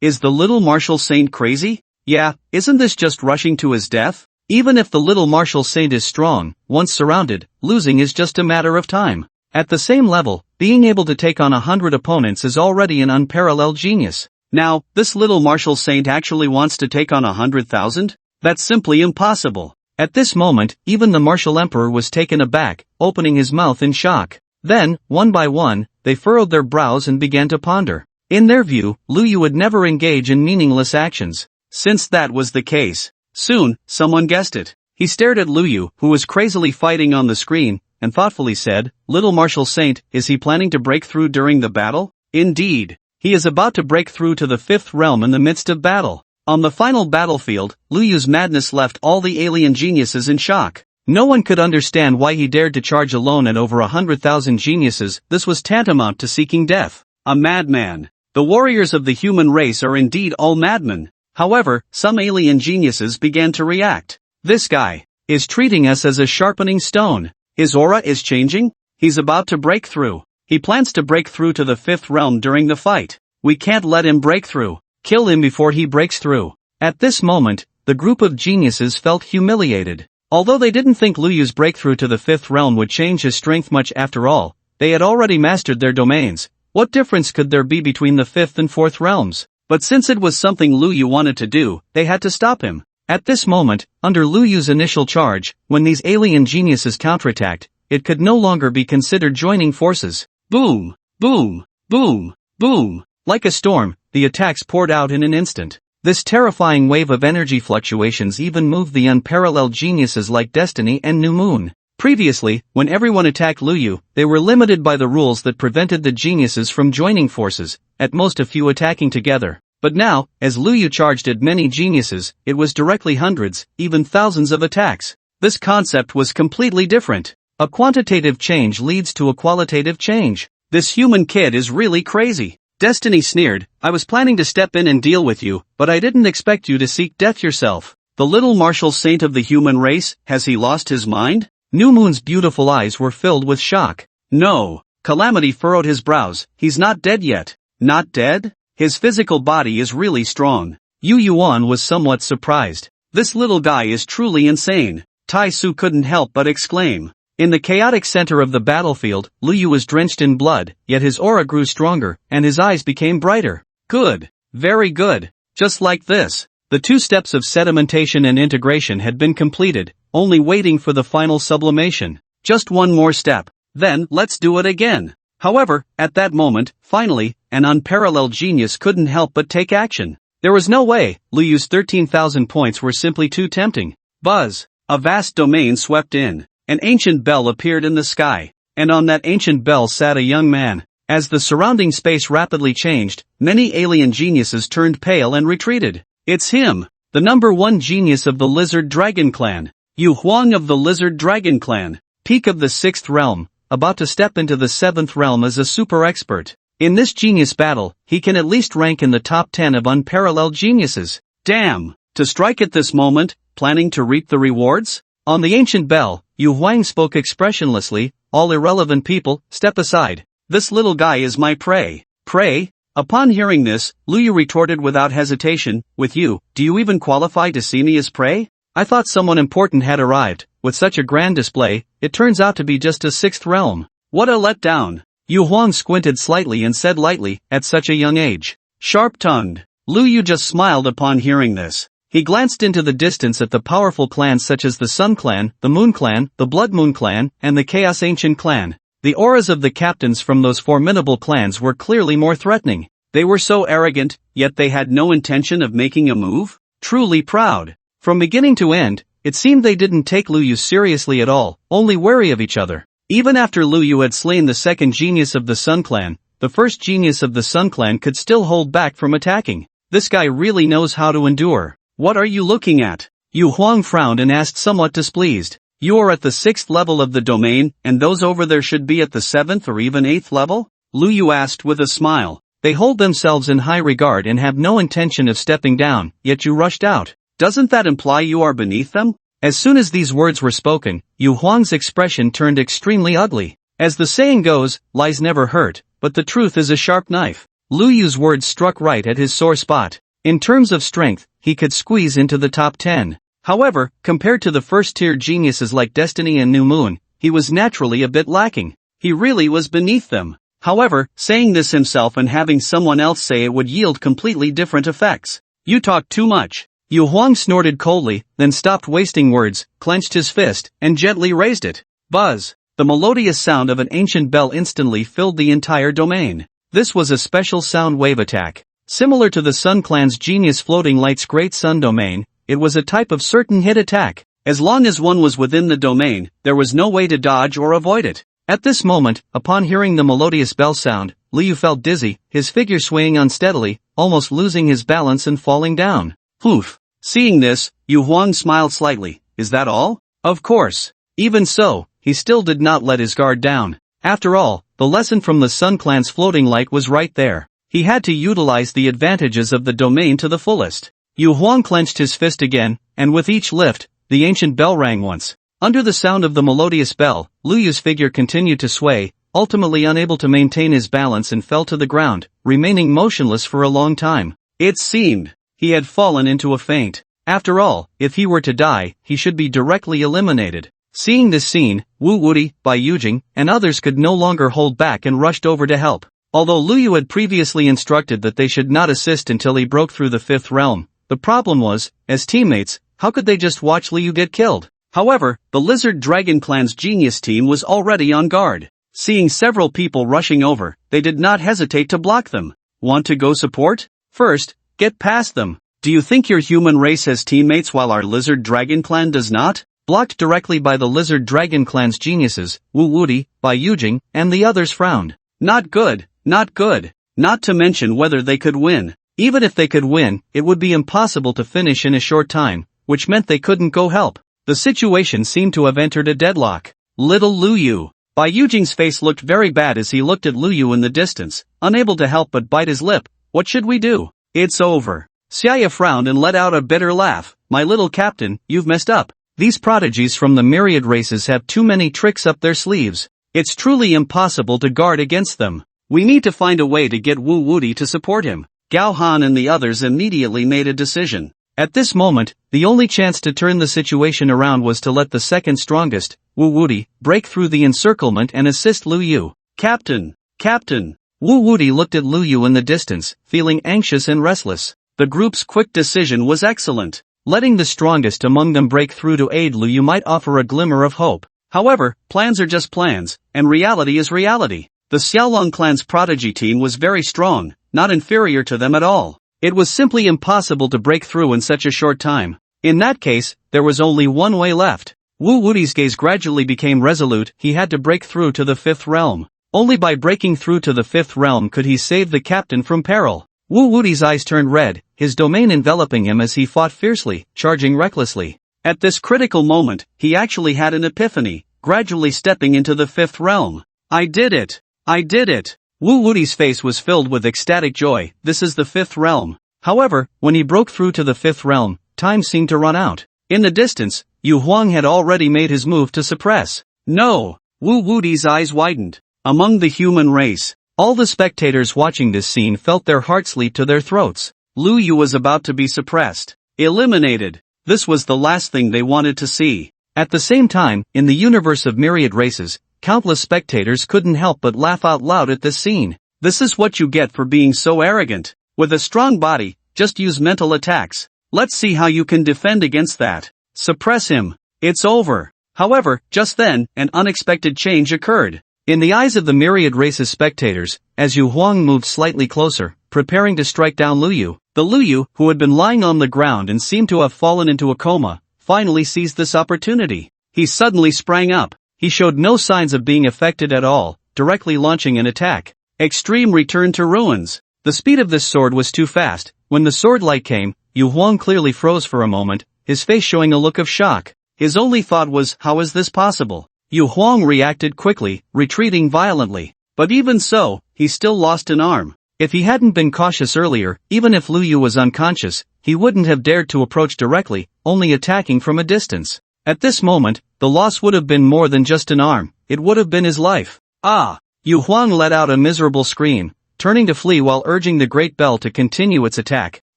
Is the little martial saint crazy? Yeah, isn't this just rushing to his death? Even if the little martial saint is strong, once surrounded, losing is just a matter of time. At the same level, being able to take on 100 opponents is already an unparalleled genius. Now, this little martial saint actually wants to take on 100,000? That's simply impossible. At this moment, even the martial emperor was taken aback, opening his mouth in shock. Then, one by one, they furrowed their brows and began to ponder. In their view, Lu Yu would never engage in meaningless actions. Since that was the case, soon, someone guessed it. He stared at Lu Yu, who was crazily fighting on the screen, and thoughtfully said, Little martial saint, is he planning to break through during the battle? Indeed. He is about to break through to the 5th realm in the midst of battle. On the final battlefield, Lu Yu's madness left all the alien geniuses in shock. No one could understand why he dared to charge alone at over 100,000 geniuses. This was tantamount to seeking death. A madman. The warriors of the human race are indeed all madmen. However, some alien geniuses began to react. This guy is treating us as a sharpening stone. His aura is changing. He's about to break through. He plans to break through to the 5th realm during the fight. We can't let him break through. Kill him before he breaks through. At this moment, the group of geniuses felt humiliated. Although they didn't think Lu Yu's breakthrough to the 5th realm would change his strength much after all, they had already mastered their domains. What difference could there be between the 5th and 4th realms? But since it was something Lu Yu wanted to do, they had to stop him. At this moment, under Lu Yu's initial charge, when these alien geniuses counterattacked, it could no longer be considered joining forces. Boom! Boom! Boom! Boom! Like a storm, the attacks poured out in an instant. This terrifying wave of energy fluctuations even moved the unparalleled geniuses like Destiny and New Moon. Previously, when everyone attacked Luyu, they were limited by the rules that prevented the geniuses from joining forces, at most a few attacking together. But now, as Luyu charged at many geniuses, it was directly hundreds, even thousands of attacks. This concept was completely different. A quantitative change leads to a qualitative change. This human kid is really crazy. Destiny sneered, I was planning to step in and deal with you, but I didn't expect you to seek death yourself. The little martial saint of the human race, has he lost his mind? New Moon's beautiful eyes were filled with shock. No. Calamity furrowed his brows, he's not dead yet. Not dead? His physical body is really strong. Yu Yuan was somewhat surprised. This little guy is truly insane. Tai Su couldn't help but exclaim. In the chaotic center of the battlefield, Luyu was drenched in blood, yet his aura grew stronger, and his eyes became brighter. Good. Very good. Just like this. The 2 steps of sedimentation and integration had been completed, only waiting for the final sublimation. Just one more step. Then, let's do it again. However, at that moment, finally, an unparalleled genius couldn't help but take action. There was no way. Luyu's 13,000 points were simply too tempting. Buzz. A vast domain swept in. An ancient bell appeared in the sky. And on that ancient bell sat a young man. As the surrounding space rapidly changed, many alien geniuses turned pale and retreated. It's him, the number 1 genius of the Lizard Dragon Clan. Yu Huang of the Lizard Dragon Clan, peak of the 6th realm, about to step into the 7th realm as a super expert. In this genius battle, he can at least rank in the top 10 of unparalleled geniuses. Damn! To strike at this moment, planning to reap the rewards? On the ancient bell, Yu Huang spoke expressionlessly, all irrelevant people, step aside. This little guy is my prey. Prey? Upon hearing this, Luyu retorted without hesitation, with you, do you even qualify to see me as prey? I thought someone important had arrived. With such a grand display, it turns out to be just a 6th realm. What a letdown. Yu Huang squinted slightly and said lightly, at such a young age. Sharp-tongued. Luyu just smiled upon hearing this. He glanced into the distance at the powerful clans such as the Sun Clan, the Moon Clan, the Blood Moon Clan, and the Chaos Ancient Clan. The auras of the captains from those formidable clans were clearly more threatening. They were so arrogant, yet they had no intention of making a move? Truly proud. From beginning to end, it seemed they didn't take Luyu seriously at all, only wary of each other. Even after Luyu had slain the 2nd genius of the Sun Clan, the 1st genius of the Sun Clan could still hold back from attacking. This guy really knows how to endure. What are you looking at? Yu Huang frowned and asked somewhat displeased. You are at the 6th level of the domain, and those over there should be at the 7th or even 8th level? Luyu asked with a smile. They hold themselves in high regard and have no intention of stepping down, yet you rushed out. Doesn't that imply you are beneath them? As soon as these words were spoken, Yu Huang's expression turned extremely ugly. As the saying goes, lies never hurt, but the truth is a sharp knife. Luyu's words struck right at his sore spot. In terms of strength, he could squeeze into the top 10. However, compared to the first-tier geniuses like Destiny and New Moon, he was naturally a bit lacking. He really was beneath them. However, saying this himself and having someone else say it would yield completely different effects. You talk too much. Yu Huang snorted coldly, then stopped wasting words, clenched his fist, and gently raised it. Buzz! The melodious sound of an ancient bell instantly filled the entire domain. This was a special sound wave attack. Similar to the Sun Clan's genius Floating Light's Great Sun domain, it was a type of certain hit attack. As long as one was within the domain, there was no way to dodge or avoid it. At this moment, upon hearing the melodious bell sound, Luyu felt dizzy, his figure swaying unsteadily, almost losing his balance and falling down. Poof. Seeing this, Yu Huang smiled slightly. Is that all? Of course. Even so, he still did not let his guard down. After all, the lesson from the Sun Clan's floating light was right there. He had to utilize the advantages of the domain to the fullest. Yu Huang clenched his fist again, and with each lift, the ancient bell rang once. Under the sound of the melodious bell, Luyu's figure continued to sway, ultimately unable to maintain his balance and fell to the ground, remaining motionless for a long time. It seemed he had fallen into a faint. After all, if he were to die, he should be directly eliminated. Seeing this scene, Wu Wudi, Bai Yujing, and others could no longer hold back and rushed over to help. Although Luyu had previously instructed that they should not assist until he broke through the 5th realm, the problem was, as teammates, how could they just watch Luyu get killed? However, the Lizard Dragon Clan's genius team was already on guard. Seeing several people rushing over, they did not hesitate to block them. Want to go support? First, get past them. Do you think your human race has teammates while our Lizard Dragon Clan does not? blocked directly by the Lizard Dragon Clan's geniuses, Wu Wuti, Bai Yujing, and the others frowned. Not good, not good. Not to mention whether they could win. Even if they could win, it would be impossible to finish in a short time, which meant they couldn't go help. The situation seemed to have entered a deadlock. Little Lu Yu. Bai Yujing's face looked very bad as he looked at Lu Yu in the distance, unable to help but bite his lip. What should we do? It's over. Xiaya frowned and let out a bitter laugh. My little captain, you've messed up. These prodigies from the myriad races have too many tricks up their sleeves. It's truly impossible to guard against them. We need to find a way to get Wu Wuti to support him. Gao Han and the others immediately made a decision. At this moment, the only chance to turn the situation around was to let the second strongest, Wu Wuti, break through the encirclement and assist Lu Yu. Captain! Captain! Wu Wuti looked at Lu Yu in the distance, feeling anxious and restless. The group's quick decision was excellent. Letting the strongest among them break through to aid Lu Yu might offer a glimmer of hope. However, plans are just plans, and reality is reality. The Xiaolong clan's prodigy team was very strong, not inferior to them at all. It was simply impossible to break through in such a short time. In that case, there was only one way left. Wu Wuti's gaze gradually became resolute. He had to break through to the fifth realm. Only by breaking through to the fifth realm could he save the captain from peril. Wu Wuti's eyes turned red, his domain enveloping him as he fought fiercely, charging recklessly. At this critical moment, he actually had an epiphany, gradually stepping into the fifth realm. I did it! I did it! Wu Wuti's face was filled with ecstatic joy. This is the fifth realm. However, when he broke through to the fifth realm, time seemed to run out. In the distance, Yu Huang had already made his move to suppress. No! Wu Wuti's eyes widened. Among the human race, all the spectators watching this scene felt their hearts leap to their throats. Lu Yu was about to be suppressed. Eliminated. This was the last thing they wanted to see. At the same time, in the universe of myriad races, countless spectators couldn't help but laugh out loud at this scene. This is what you get for being so arrogant. With a strong body, just use mental attacks. Let's see how you can defend against that. Suppress him. It's over. However, just then, an unexpected change occurred. In the eyes of the myriad races spectators, as Yu Huang moved slightly closer, preparing to strike down Lu Yu, the Lu Yu, who had been lying on the ground and seemed to have fallen into a coma, finally seized this opportunity. He suddenly sprang up. He showed no signs of being affected at all, directly launching an attack. Extreme return to ruins. The speed of this sword was too fast. When the sword light came, Yu Huang clearly froze for a moment, his face showing a look of shock. His only thought was, how is this possible? Yu Huang reacted quickly, retreating violently. But even so, he still lost an arm. If he hadn't been cautious earlier, even if Lu Yu was unconscious, he wouldn't have dared to approach directly, only attacking from a distance. At this moment, the loss would have been more than just an arm, it would have been his life. Ah! Yu Huang let out a miserable scream, turning to flee while urging the Great Bell to continue its attack.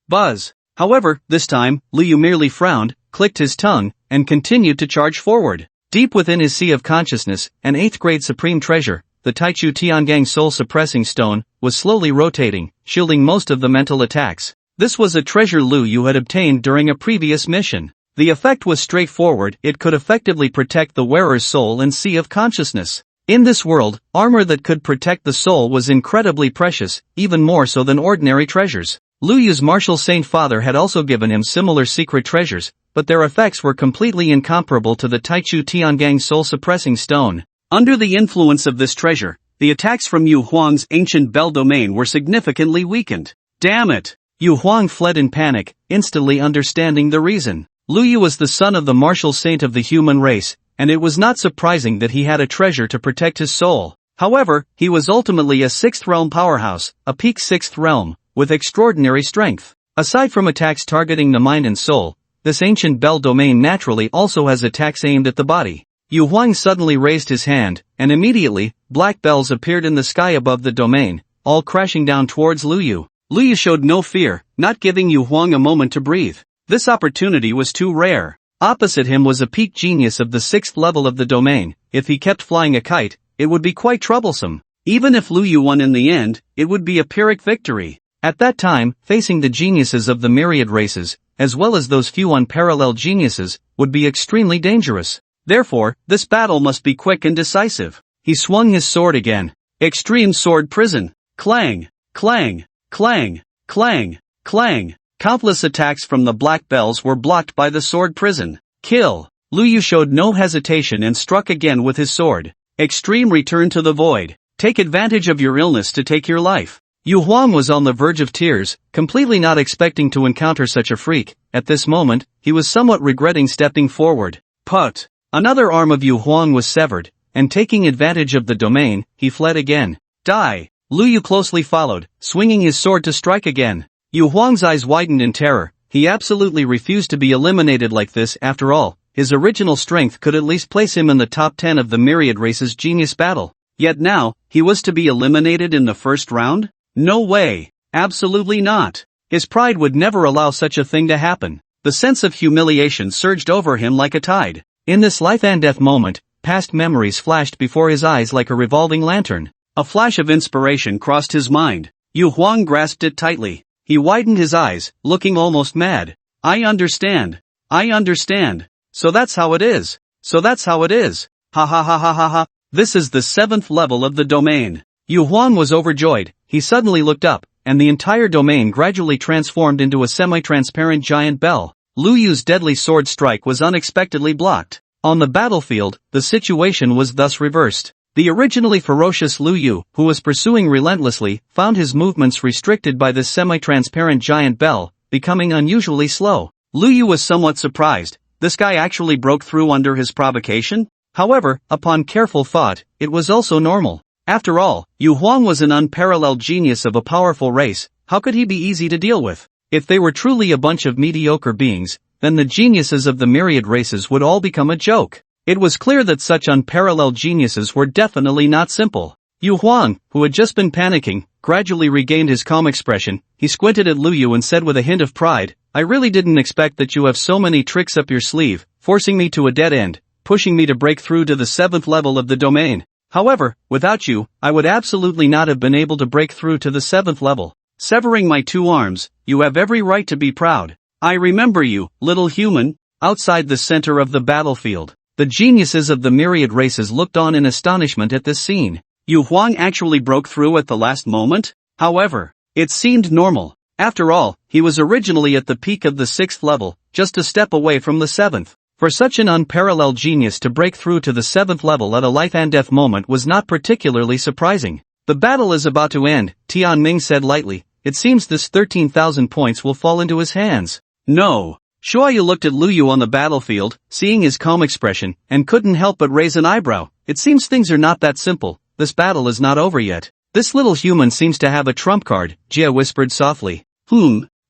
Buzz! However, this time, Lu Yu merely frowned, clicked his tongue, and continued to charge forward. Deep within his sea of consciousness, an 8th grade supreme treasure, the Taichu Tiangang Soul Suppressing Stone, was slowly rotating, shielding most of the mental attacks. This was a treasure Lu Yu had obtained during a previous mission. The effect was straightforward, it could effectively protect the wearer's soul and sea of consciousness. In this world, armor that could protect the soul was incredibly precious, even more so than ordinary treasures. Lu Yu's martial saint father had also given him similar secret treasures, but their effects were completely incomparable to the Taichu Tiangang Soul Suppressing Stone. Under the influence of this treasure, the attacks from Yu Huang's ancient bell domain were significantly weakened. Damn it! Yu Huang fled in panic, instantly understanding the reason. Lu Yu was the son of the martial saint of the human race, and it was not surprising that he had a treasure to protect his soul. However, he was ultimately a 6th realm powerhouse, a peak 6th realm, with extraordinary strength. Aside from attacks targeting the mind and soul, this ancient bell domain naturally also has attacks aimed at the body. Yu Huang suddenly raised his hand, and immediately, black bells appeared in the sky above the domain, all crashing down towards Lu Yu. Lu Yu showed no fear, not giving Yu Huang a moment to breathe. This opportunity was too rare. Opposite him was a peak genius of the 6th level of the domain. If he kept flying a kite, it would be quite troublesome. Even if Lu Yu won in the end, it would be a Pyrrhic victory. At that time, facing the geniuses of the myriad races, as well as those few unparalleled geniuses, would be extremely dangerous. Therefore, this battle must be quick and decisive. He swung his sword again. Extreme Sword Prison. Clang, clang, clang, clang, clang. Countless attacks from the black bells were blocked by the sword prison. Kill. Lu Yu showed no hesitation and struck again with his sword. Extreme return to the void. Take advantage of your illness to take your life. Yu Huang was on the verge of tears, completely not expecting to encounter such a freak. At this moment, he was somewhat regretting stepping forward. Put! Another arm of Yu Huang was severed, and taking advantage of the domain, he fled again. Die! Lu Yu closely followed, swinging his sword to strike again. Yu Huang's eyes widened in terror. He absolutely refused to be eliminated like this. After all, his original strength could at least place him in the top 10 of the myriad race's genius battle. Yet now, he was to be eliminated in the first round? No way! Absolutely not! His pride would never allow such a thing to happen. The sense of humiliation surged over him like a tide. In this life and death moment, past memories flashed before his eyes like a revolving lantern. A flash of inspiration crossed his mind. Yu Huang grasped it tightly. He widened his eyes, looking almost mad. I understand. I understand. So that's how it is. So that's how it is. Ha ha ha ha ha ha. This is the 7th level of the domain. Yu Huang was overjoyed. He suddenly looked up, and the entire domain gradually transformed into a semi-transparent giant bell. Lu Yu's deadly sword strike was unexpectedly blocked. On the battlefield, the situation was thus reversed. The originally ferocious Lu Yu, who was pursuing relentlessly, found his movements restricted by this semi-transparent giant bell, becoming unusually slow. Lu Yu was somewhat surprised. This guy actually broke through under his provocation? However, upon careful thought, it was also normal. After all, Yu Huang was an unparalleled genius of a powerful race. How could he be easy to deal with? If they were truly a bunch of mediocre beings, then the geniuses of the myriad races would all become a joke. It was clear that such unparalleled geniuses were definitely not simple. Yu Huang, who had just been panicking, gradually regained his calm expression. He squinted at Lu Yu and said with a hint of pride, I really didn't expect that you have so many tricks up your sleeve, forcing me to a dead end, pushing me to break through to the 7th level of the domain. However, without you, I would absolutely not have been able to break through to the 7th level. Severing my 2 arms, you have every right to be proud. I remember you, little human. Outside the center of the battlefield, the geniuses of the myriad races looked on in astonishment at this scene. Yu Huang actually broke through at the last moment? However, it seemed normal. After all, he was originally at the peak of the 6th level, just a step away from the 7th. For such an unparalleled genius to break through to the 7th level at a life and death moment was not particularly surprising. The battle is about to end, Tian Ming said lightly. It seems this 13,000 points will fall into his hands. No. Shuai looked at Lu Yu on the battlefield, seeing his calm expression, and couldn't help but raise an eyebrow. It seems things are not that simple. This battle is not over yet. This little human seems to have a trump card, Jia whispered softly.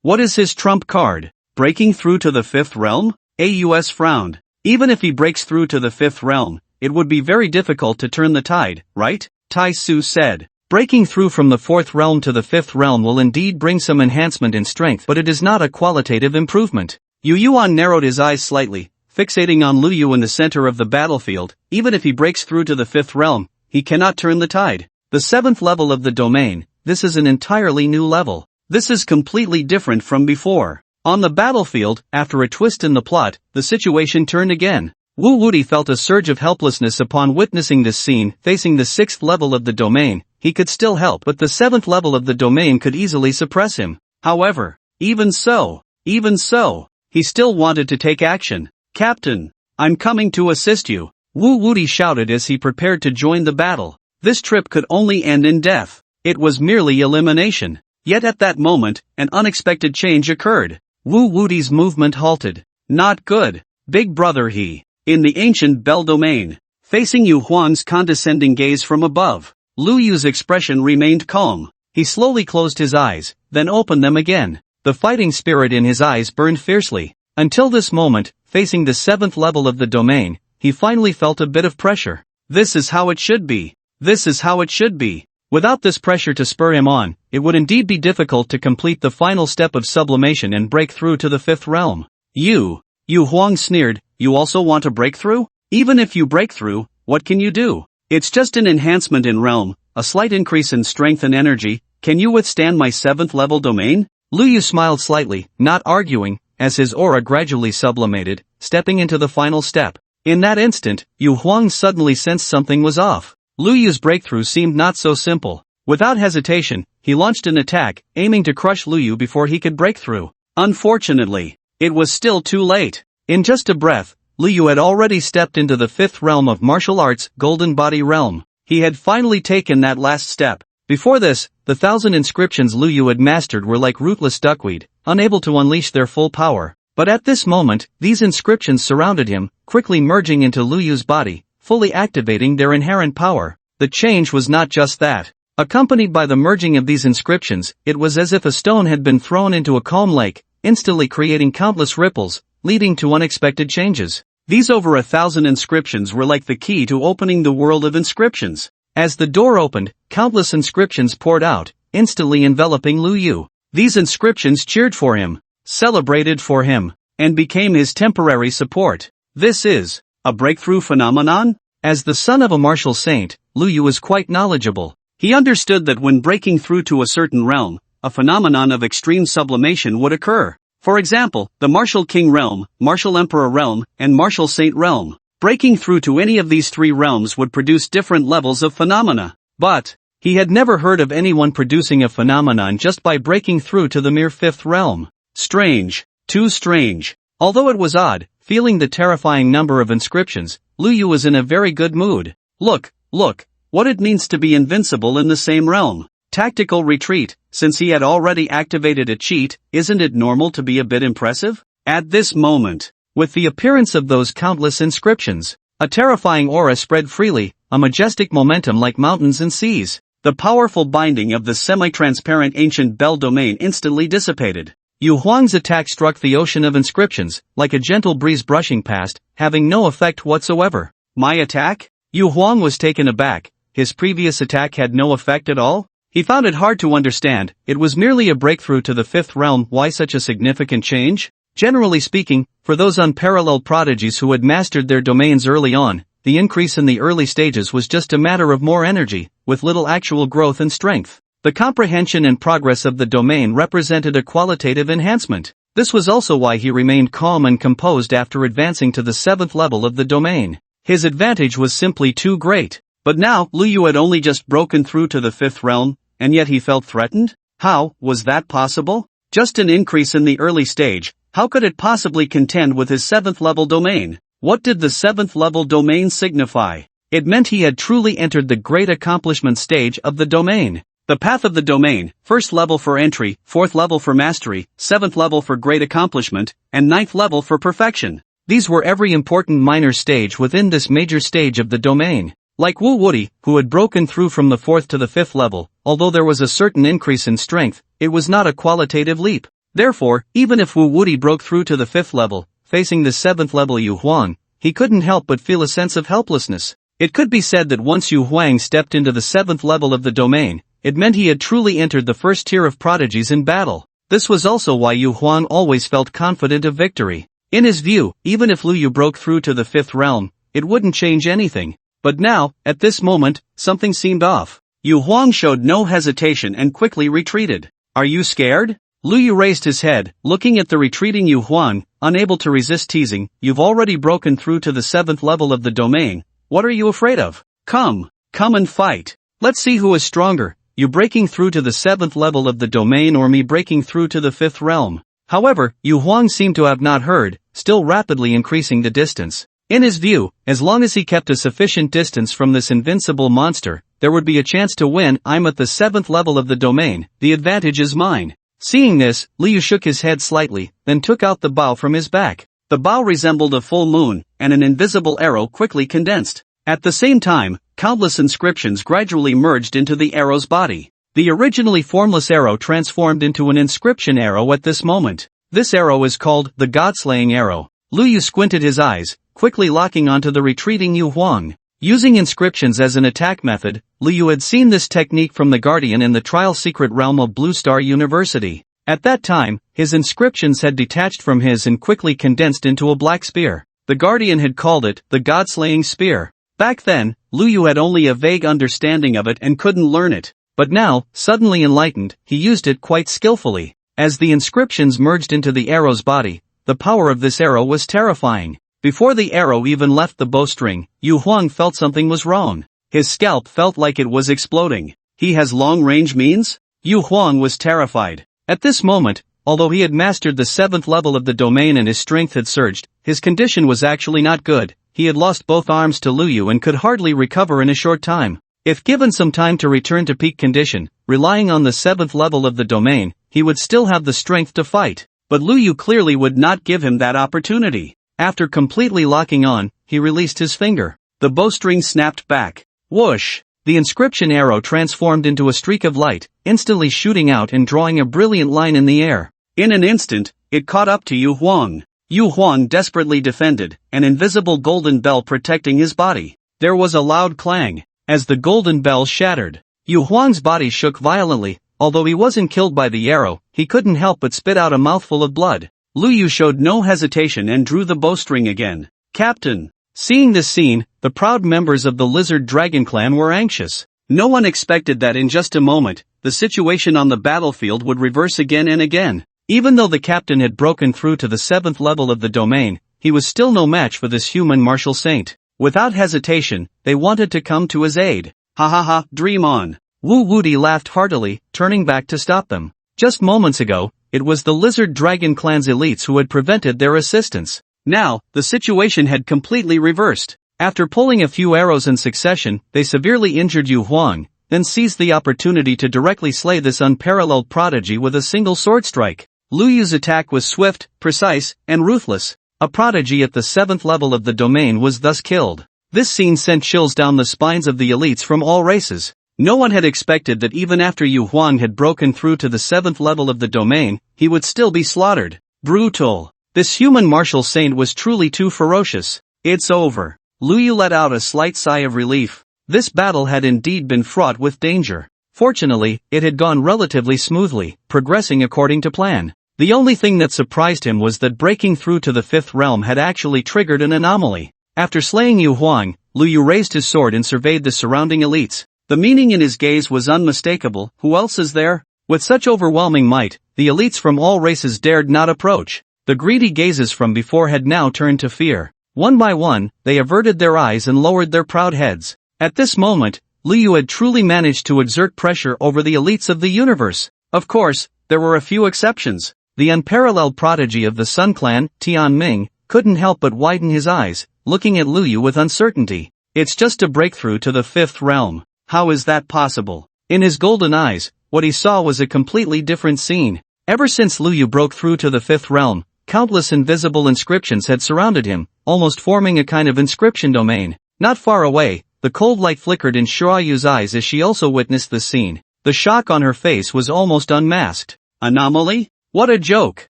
What is his trump card? Breaking through to the 5th realm? Aus frowned. Even if he breaks through to the 5th realm, it would be very difficult to turn the tide, right? Tai Su said. Breaking through from the 4th realm to the 5th realm will indeed bring some enhancement in strength, but it is not a qualitative improvement. Yu Yuan narrowed his eyes slightly, fixating on Lu Yu in the center of the battlefield. Even if he breaks through to the 5th realm, he cannot turn the tide. The 7th level of the domain, this is an entirely new level. This is completely different from before. On the battlefield, after a twist in the plot, the situation turned again. Wu Wuti felt a surge of helplessness upon witnessing this scene. Facing the 6th level of the domain, he could still help, but the 7th level of the domain could easily suppress him. However, even so, he still wanted to take action. Captain, I'm coming to assist you, Wu Wuti shouted as he prepared to join the battle. This trip could only end in death. It was merely elimination. Yet at that moment, an unexpected change occurred. Wu Wuti's movement halted. Not good. Big brother in the ancient bell domain, facing Yu Huang's condescending gaze from above, Lu Yu's expression remained calm. He slowly closed his eyes, then opened them again. The fighting spirit in his eyes burned fiercely. Until this moment, facing the 7th level of the domain, he finally felt a bit of pressure. This is how it should be. This is how it should be. Without this pressure to spur him on, it would indeed be difficult to complete the final step of sublimation and break through to the 5th realm. Yu Huang sneered, you also want to break through? Even if you break through, what can you do? It's just an enhancement in realm, a slight increase in strength and energy. Can you withstand my 7th level domain? Lu Yu smiled slightly, not arguing, as his aura gradually sublimated, stepping into the final step. In that instant, Yu Huang suddenly sensed something was off. Lu Yu's breakthrough seemed not so simple. Without hesitation, he launched an attack, aiming to crush Lu Yu before he could break through. Unfortunately, it was still too late. In just a breath, Liu had already stepped into the fifth realm of martial arts, Golden Body Realm. He had finally taken that last step. Before this, the 1,000 inscriptions Liu had mastered were like rootless duckweed, unable to unleash their full power. But at this moment, these inscriptions surrounded him, quickly merging into Liu's body, fully activating their inherent power. The change was not just that. Accompanied by the merging of these inscriptions, it was as if a stone had been thrown into a calm lake, instantly creating countless ripples, leading to unexpected changes. These over 1,000 inscriptions were like the key to opening the world of inscriptions. As the door opened, countless inscriptions poured out, instantly enveloping Liu. These inscriptions cheered for him, celebrated for him, and became his temporary support. This is a breakthrough phenomenon? As the son of a martial saint, Liu was quite knowledgeable. He understood that when breaking through to a certain realm, a phenomenon of extreme sublimation would occur. For example, the Martial King realm, Martial Emperor realm, and Martial Saint realm. Breaking through to any of these three realms would produce different levels of phenomena. But he had never heard of anyone producing a phenomenon just by breaking through to the mere fifth realm. Strange. Too strange. Although it was odd, feeling the terrifying number of inscriptions, Liu was in a very good mood. Look, what it means to be invincible in the same realm. Tactical retreat. Since he had already activated a cheat, isn't it normal to be a bit impressive? At this moment, with the appearance of those countless inscriptions, a terrifying aura spread freely, a majestic momentum like mountains and seas. The powerful binding of the semi-transparent ancient bell domain instantly dissipated. Yu Huang's attack struck the ocean of inscriptions, like a gentle breeze brushing past, having no effect whatsoever. My attack? Yu Huang was taken aback. His previous attack had no effect at all? He found it hard to understand. It was merely a breakthrough to the fifth realm. Why such a significant change? Generally speaking, for those unparalleled prodigies who had mastered their domains early on, the increase in the early stages was just a matter of more energy, with little actual growth and strength. The comprehension and progress of the domain represented a qualitative enhancement. This was also why he remained calm and composed after advancing to the seventh level of the domain. His advantage was simply too great. But now, Liu had only just broken through to the fifth realm, and yet he felt threatened? How was that possible? Just an increase in the early stage, how could it possibly contend with his seventh level domain? What did the seventh level domain signify? It meant he had truly entered the great accomplishment stage of the domain. The path of the domain, first level for entry, fourth level for mastery, seventh level for great accomplishment, and ninth level for perfection. These were every important minor stage within this major stage of the domain. Like Wu Wuti, who had broken through from the fourth to the fifth level, although there was a certain increase in strength, it was not a qualitative leap. Therefore, even if Wu Wuti broke through to the fifth level, facing the seventh level Yu Huang, he couldn't help but feel a sense of helplessness. It could be said that once Yu Huang stepped into the seventh level of the domain, it meant he had truly entered the first tier of prodigies in battle. This was also why Yu Huang always felt confident of victory. In his view, even if Liu broke through to the fifth realm, it wouldn't change anything. But now, at this moment, something seemed off. Yu Huang showed no hesitation and quickly retreated. Are you scared? Liu raised his head, looking at the retreating Yu Huang, unable to resist teasing. You've already broken through to the seventh level of the domain. What are you afraid of? Come and fight. Let's see who is stronger, you breaking through to the seventh level of the domain or me breaking through to the fifth realm. However, Yu Huang seemed to have not heard, still rapidly increasing the distance. In his view, as long as he kept a sufficient distance from this invincible monster, there would be a chance to win. I'm at the seventh level of the domain, the advantage is mine. Seeing this, Liu shook his head slightly, then took out the bow from his back. The bow resembled a full moon, and an invisible arrow quickly condensed. At the same time, countless inscriptions gradually merged into the arrow's body. The originally formless arrow transformed into an inscription arrow at this moment. This arrow is called the God-slaying arrow. Liu squinted his eyes, quickly locking onto the retreating Yu Huang. Using inscriptions as an attack method, Liu had seen this technique from the Guardian in the trial secret realm of Blue Star University. At that time, his inscriptions had detached from his and quickly condensed into a black spear. The Guardian had called it the God-slaying spear. Back then, Liu had only a vague understanding of it and couldn't learn it. But now, suddenly enlightened, he used it quite skillfully. As the inscriptions merged into the arrow's body, the power of this arrow was terrifying. Before the arrow even left the bowstring, Yu Huang felt something was wrong. His scalp felt like it was exploding. He has long-range means? Yu Huang was terrified. At this moment, Although he had mastered the 7th level of the domain and his strength had surged, his condition was actually not good. He had lost both arms to Luyu and could hardly recover in a short time. If given some time to return to peak condition, relying on the 7th level of the domain, he would still have the strength to fight. But Luyu clearly would not give him that opportunity. After completely locking on, he released his finger. The bowstring snapped back. Whoosh! The inscription arrow transformed into a streak of light, instantly shooting out and drawing a brilliant line in the air. In an instant, it caught up to Yu Huang. Yu Huang desperately defended, an invisible golden bell protecting his body. There was a loud clang. As the golden bell shattered, Yu Huang's body shook violently. Although he wasn't killed by the arrow, he couldn't help but spit out a mouthful of blood. Luyu showed no hesitation and drew the bowstring again. Captain! Seeing this scene, the proud members of the Lizard Dragon clan were anxious. No one expected that in just a moment, the situation on the battlefield would reverse again and again. Even though the captain had broken through to the 7th level of the domain, he was still no match for this human martial saint. Without hesitation, they wanted to come to his aid. Ha ha ha, dream on. Wu Wudi laughed heartily, turning back to stop them. Just moments ago, it was the Lizard Dragon clan's elites who had prevented their assistance. Now, the situation had completely reversed. After pulling a few arrows in succession, they severely injured Yu Huang, then seized the opportunity to directly slay this unparalleled prodigy with a single sword strike. Luyu's attack was swift, precise, and ruthless. A prodigy at the 7th level of the domain was thus killed. This scene sent chills down the spines of the elites from all races. No one had expected that even after Yu Huang had broken through to the 7th level of the domain, he would still be slaughtered. Brutal. This human martial saint was truly too ferocious. It's over. Luyu let out a slight sigh of relief. This battle had indeed been fraught with danger. Fortunately, it had gone relatively smoothly, progressing according to plan. The only thing that surprised him was that breaking through to the 5th realm had actually triggered an anomaly. After slaying Yu Huang, Luyu raised his sword and surveyed the surrounding elites. The meaning in his gaze was unmistakable. Who else is there? With such overwhelming might, the elites from all races dared not approach. The greedy gazes from before had now turned to fear. One by one, they averted their eyes and lowered their proud heads. At this moment, Luyu had truly managed to exert pressure over the elites of the universe. Of course, there were a few exceptions. The unparalleled prodigy of the Sun Clan, Tian Ming, couldn't help but widen his eyes, looking at Luyu with uncertainty. It's just a breakthrough to the 5th realm. How is that possible? In his golden eyes, what he saw was a completely different scene. Ever since Luyu broke through to the 5th realm, countless invisible inscriptions had surrounded him, almost forming a kind of inscription domain. Not far away, the cold light flickered in Shuayu's eyes as she also witnessed the scene. The shock on her face was almost unmasked. Anomaly? What a joke!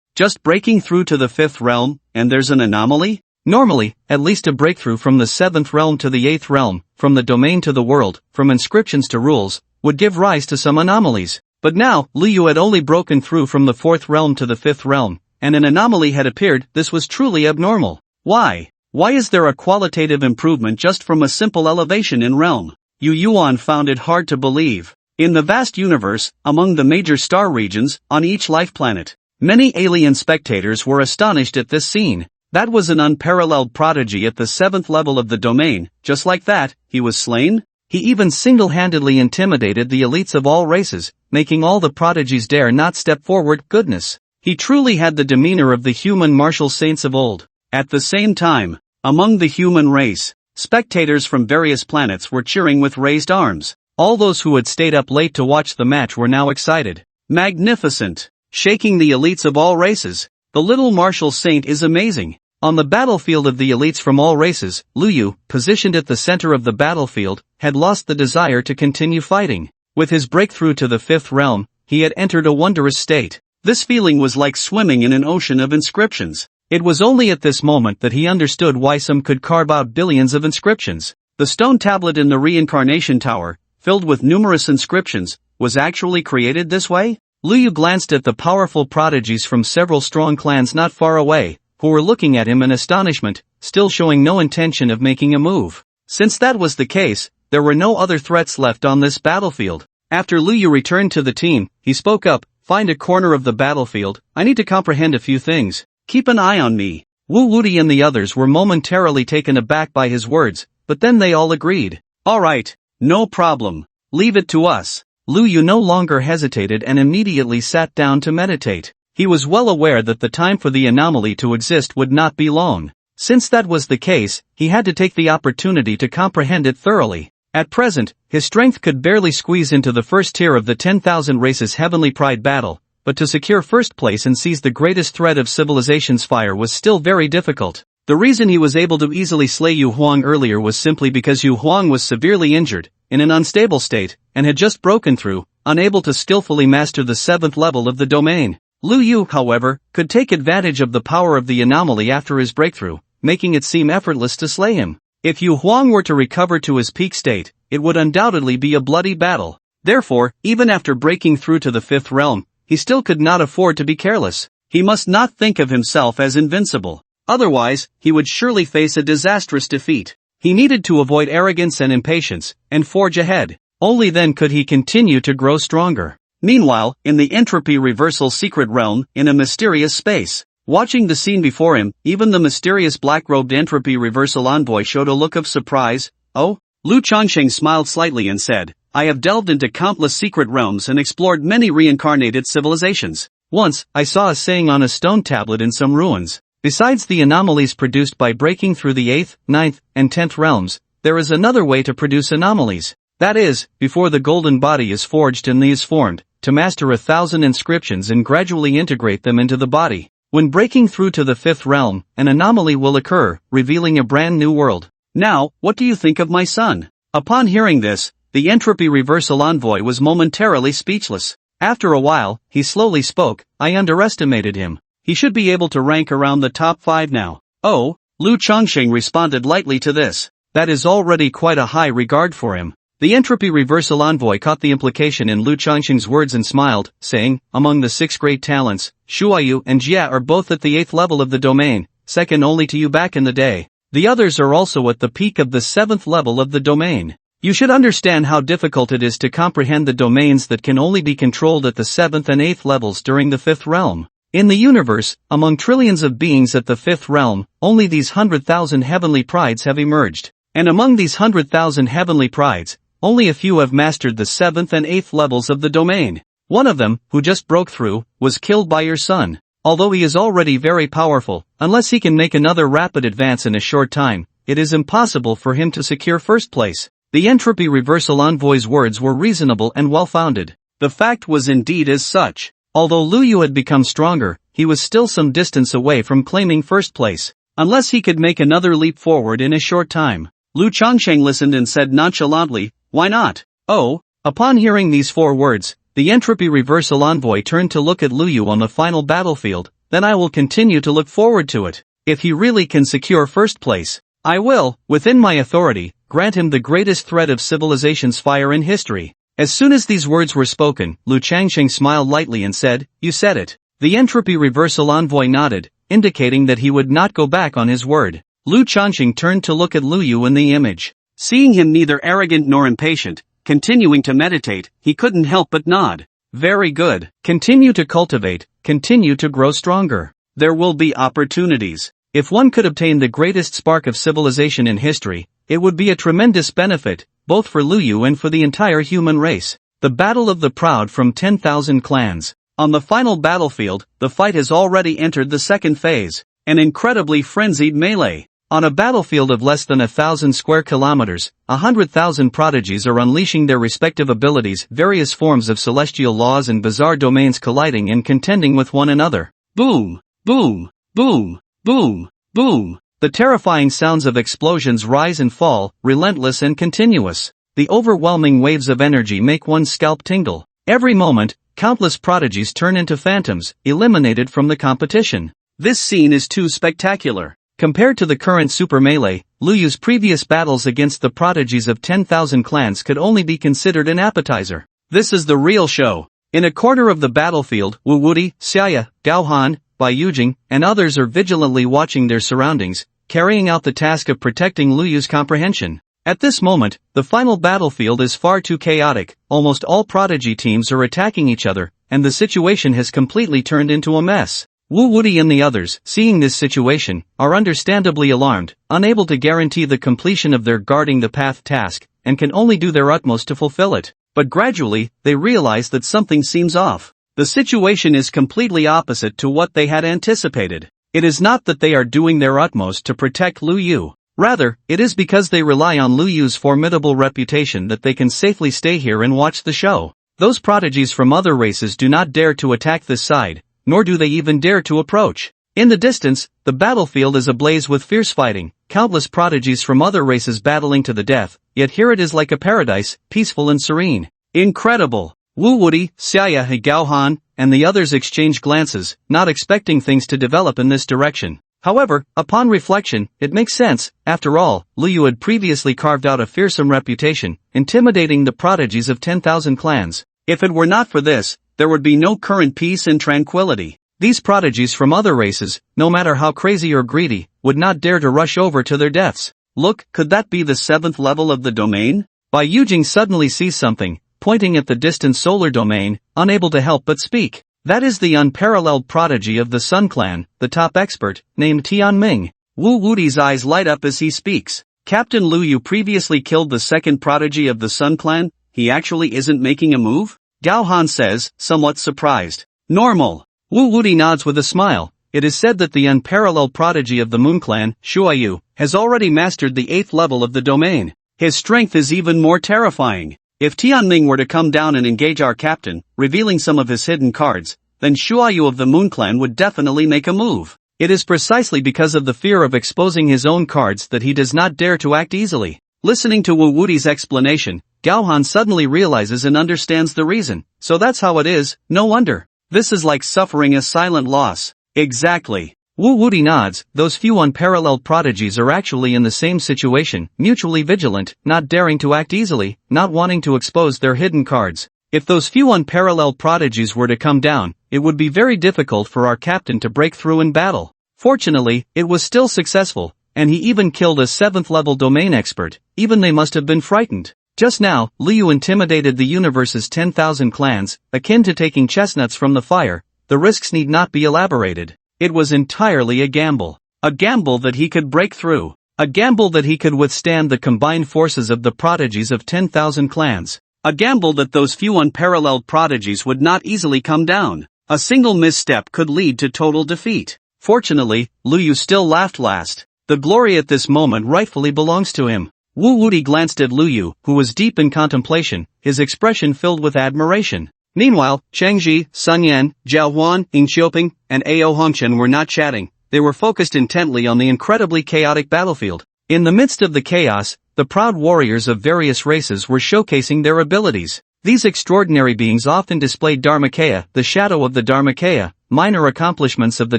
Just breaking through to the 5th realm, and there's an anomaly? Normally, at least a breakthrough from the 7th realm to the 8th realm, from the domain to the world, from inscriptions to rules, would give rise to some anomalies. But now, Luyu had only broken through from the 4th realm to the 5th realm, and an anomaly had appeared. This was truly abnormal. Why? Why is there a qualitative improvement just from a simple elevation in realm? Yu Yuan found it hard to believe. In the vast universe, among the major star regions, on each life planet, many alien spectators were astonished at this scene. That was an unparalleled prodigy at the 7th level of the domain. Just like that, he was slain? He even single-handedly intimidated the elites of all races, making all the prodigies dare not step forward. Goodness. He truly had the demeanor of the human martial saints of old. At the same time, among the human race, spectators from various planets were cheering with raised arms. All those who had stayed up late to watch the match were now excited. Magnificent. Shaking the elites of all races. The little martial saint is amazing. On the battlefield of the elites from all races, Luyu, positioned at the center of the battlefield, had lost the desire to continue fighting. With his breakthrough to the 5th realm, he had entered a wondrous state. This feeling was like swimming in an ocean of inscriptions. It was only at this moment that he understood why some could carve out billions of inscriptions. The stone tablet in the reincarnation tower, filled with numerous inscriptions, was actually created this way? Luyu glanced at the powerful prodigies from several strong clans not far away, who were looking at him in astonishment, still showing no intention of making a move. Since that was the case, there were no other threats left on this battlefield. After Luyu returned to the team, he spoke up. Find a corner of the battlefield. I need to comprehend a few things. Keep an eye on me. Wu Wudi and the others were momentarily taken aback by his words, but then they all agreed. Alright, no problem. Leave it to us. Luyu no longer hesitated and immediately sat down to meditate. He was well aware that the time for the anomaly to exist would not be long. Since that was the case, he had to take the opportunity to comprehend it thoroughly. At present, his strength could barely squeeze into the first tier of the 10,000 races Heavenly Pride battle, but to secure first place and seize the greatest threat of civilization's fire was still very difficult. The reason he was able to easily slay Yu Huang earlier was simply because Yu Huang was severely injured, in an unstable state, and had just broken through, unable to skillfully master the 7th level of the domain. Lu Yu, however, could take advantage of the power of the anomaly after his breakthrough, making it seem effortless to slay him. If Yu Huang were to recover to his peak state, it would undoubtedly be a bloody battle. Therefore, even after breaking through to the 5th realm, he still could not afford to be careless. He must not think of himself as invincible. Otherwise, he would surely face a disastrous defeat. He needed to avoid arrogance and impatience, and forge ahead. Only then could he continue to grow stronger. Meanwhile, in the entropy reversal secret realm, in a mysterious space, watching the scene before him, even the mysterious black-robed entropy reversal envoy showed a look of surprise. Oh? Lu Changsheng smiled slightly and said, I have delved into countless secret realms and explored many reincarnated civilizations. Once, I saw a saying on a stone tablet in some ruins. Besides the anomalies produced by breaking through the 8th, 9th, and 10th realms, there is another way to produce anomalies. That is, before the golden body is forged and is formed, to master 1,000 inscriptions and gradually integrate them into the body. When breaking through to the 5th realm, an anomaly will occur, revealing a brand new world. Now, what do you think of my son? Upon hearing this, the entropy reversal envoy was momentarily speechless. After a while, he slowly spoke, I underestimated him. He should be able to rank around the top 5 now. Oh, Lu Changsheng responded lightly to this. That is already quite a high regard for him. The entropy reversal envoy caught the implication in Lu Changsheng's words and smiled, saying, among the 6 great talents, Shuayu and Jia are both at the 8th level of the domain, second only to you back in the day. The others are also at the peak of the 7th level of the domain. You should understand how difficult it is to comprehend the domains that can only be controlled at the 7th and 8th levels during the 5th realm. In the universe, among trillions of beings at the 5th realm, only these 100,000 heavenly prides have emerged. And among these 100,000 heavenly prides, only a few have mastered the 7th and 8th levels of the domain. One of them, who just broke through, was killed by your son. Although he is already very powerful, unless he can make another rapid advance in a short time, it is impossible for him to secure first place. The entropy reversal envoy's words were reasonable and well-founded. The fact was indeed as such. Although Lu Yu had become stronger, he was still some distance away from claiming first place. Unless he could make another leap forward in a short time. Lu Changsheng listened and said nonchalantly, why not? Oh, upon hearing these 4 words, the entropy reversal envoy turned to look at Lu Yu on the final battlefield, then I will continue to look forward to it. If he really can secure first place, I will, within my authority, grant him the greatest threat of civilization's fire in history. As soon as these words were spoken, Lu Changsheng smiled lightly and said, you said it. The entropy reversal envoy nodded, indicating that he would not go back on his word. Lu Changsheng turned to look at Lu Yu in the image. Seeing him neither arrogant nor impatient, continuing to meditate, he couldn't help but nod. Very good. Continue to cultivate, continue to grow stronger. There will be opportunities. If one could obtain the greatest spark of civilization in history, it would be a tremendous benefit, both for Lu Yu and for the entire human race. The Battle of the Proud from 10,000 clans. On the final battlefield, the fight has already entered the second phase. An incredibly frenzied melee. On a battlefield of less than 1,000 square kilometers, 100,000 prodigies are unleashing their respective abilities, various forms of celestial laws and bizarre domains colliding and contending with one another. Boom! Boom! Boom! Boom! Boom! The terrifying sounds of explosions rise and fall, relentless and continuous. The overwhelming waves of energy make one's scalp tingle. Every moment, countless prodigies turn into phantoms, eliminated from the competition. This scene is too spectacular. Compared to the current super melee, Lu Yu's previous battles against the prodigies of 10,000 clans could only be considered an appetizer. This is the real show. In a corner of the battlefield, Wu Wuti, Xiaya, Gao Han, Bai Yujing, and others are vigilantly watching their surroundings, carrying out the task of protecting Lu Yu's comprehension. At this moment, the final battlefield is far too chaotic, almost all prodigy teams are attacking each other, and the situation has completely turned into a mess. Wu Wuti and the others, seeing this situation, are understandably alarmed, unable to guarantee the completion of their guarding the path task, and can only do their utmost to fulfill it. But gradually, they realize that something seems off. The situation is completely opposite to what they had anticipated. It is not that they are doing their utmost to protect Lu Yu. Rather, it is because they rely on Lu Yu's formidable reputation that they can safely stay here and watch the show. Those prodigies from other races do not dare to attack this side, nor do they even dare to approach. In the distance, the battlefield is ablaze with fierce fighting, countless prodigies from other races battling to the death, yet here it is like a paradise, peaceful and serene. Incredible! Wu Wuti, Xiaya and Gaohan, and the others exchange glances, not expecting things to develop in this direction. However, upon reflection, it makes sense. After all, Lu Yu had previously carved out a fearsome reputation, intimidating the prodigies of 10,000 clans. If it were not for this, there would be no current peace and tranquility. These prodigies from other races, no matter how crazy or greedy, would not dare to rush over to their deaths. Look, could that be the 7th level of the domain? Bai Yujing suddenly sees something, pointing at the distant solar domain, unable to help but speak. That is the unparalleled prodigy of the Sun Clan, the top expert, named Tianming. Wu Wuti's eyes light up as he speaks. Captain Lu Yu previously killed the second prodigy of the Sun Clan? He actually isn't making a move? Gao Han says, somewhat surprised. Normal. Wu Wuti nods with a smile. It is said that the unparalleled prodigy of the Moon Clan, Shuaiyu, has already mastered the 8th level of the domain. His strength is even more terrifying. If Tianming were to come down and engage our captain, revealing some of his hidden cards, then Shuaiyu of the Moon Clan would definitely make a move. It is precisely because of the fear of exposing his own cards that he does not dare to act easily. Listening to Wu Wuti's explanation, Gaohan suddenly realizes and understands the reason. So that's how it is, no wonder. This is like suffering a silent loss. Exactly. Wu Wuti nods. Those few unparalleled prodigies are actually in the same situation, mutually vigilant, not daring to act easily, not wanting to expose their hidden cards. If those few unparalleled prodigies were to come down, it would be very difficult for our captain to break through in battle. Fortunately, it was still successful, and he even killed a 7th level domain expert. Even they must have been frightened. Just now, Lu Yu intimidated the universe's 10,000 clans, akin to taking chestnuts from the fire. The risks need not be elaborated. It was entirely a gamble. A gamble that he could break through. A gamble that he could withstand the combined forces of the prodigies of 10,000 clans. A gamble that those few unparalleled prodigies would not easily come down. A single misstep could lead to total defeat. Fortunately, Lu Yu still laughed last. The glory at this moment rightfully belongs to him. Wu Wuti glanced at Lu Yu, who was deep in contemplation, his expression filled with admiration. Meanwhile, Changji, Sun Yan, Zhao Huan, Ying Xiuping, and Ao Hongchen were not chatting. They were focused intently on the incredibly chaotic battlefield. In the midst of the chaos, the proud warriors of various races were showcasing their abilities. These extraordinary beings often displayed Dharmakaya, the shadow of the Dharmakaya, minor accomplishments of the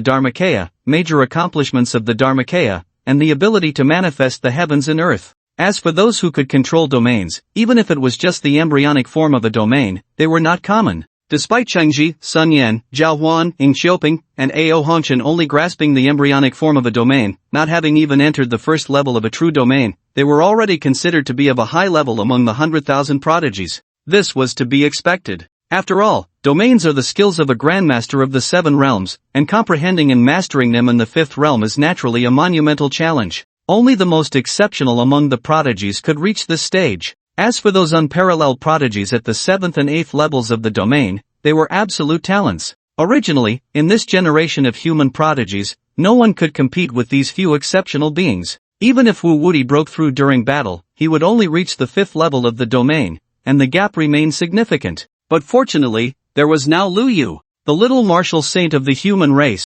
Dharmakaya, major accomplishments of the Dharmakaya, and the ability to manifest the heavens and earth. As for those who could control domains, even if it was just the embryonic form of a domain, they were not common. Despite Changji, Sun Yan, Zhao Huan, Ying Xiuping, and Ao Hongchen only grasping the embryonic form of a domain, not having even entered the first level of a true domain, they were already considered to be of a high level among the 100,000 prodigies. This was to be expected. After all, domains are the skills of a grandmaster of the 7 realms, and comprehending and mastering them in the 5th realm is naturally a monumental challenge. Only the most exceptional among the prodigies could reach this stage. As for those unparalleled prodigies at the 7th and 8th levels of the domain, they were absolute talents. Originally, in this generation of human prodigies, no one could compete with these few exceptional beings. Even if Wu Wuti broke through during battle, he would only reach the 5th level of the domain, and the gap remained significant. But fortunately, there was now Lu Yu, the little martial saint of the human race,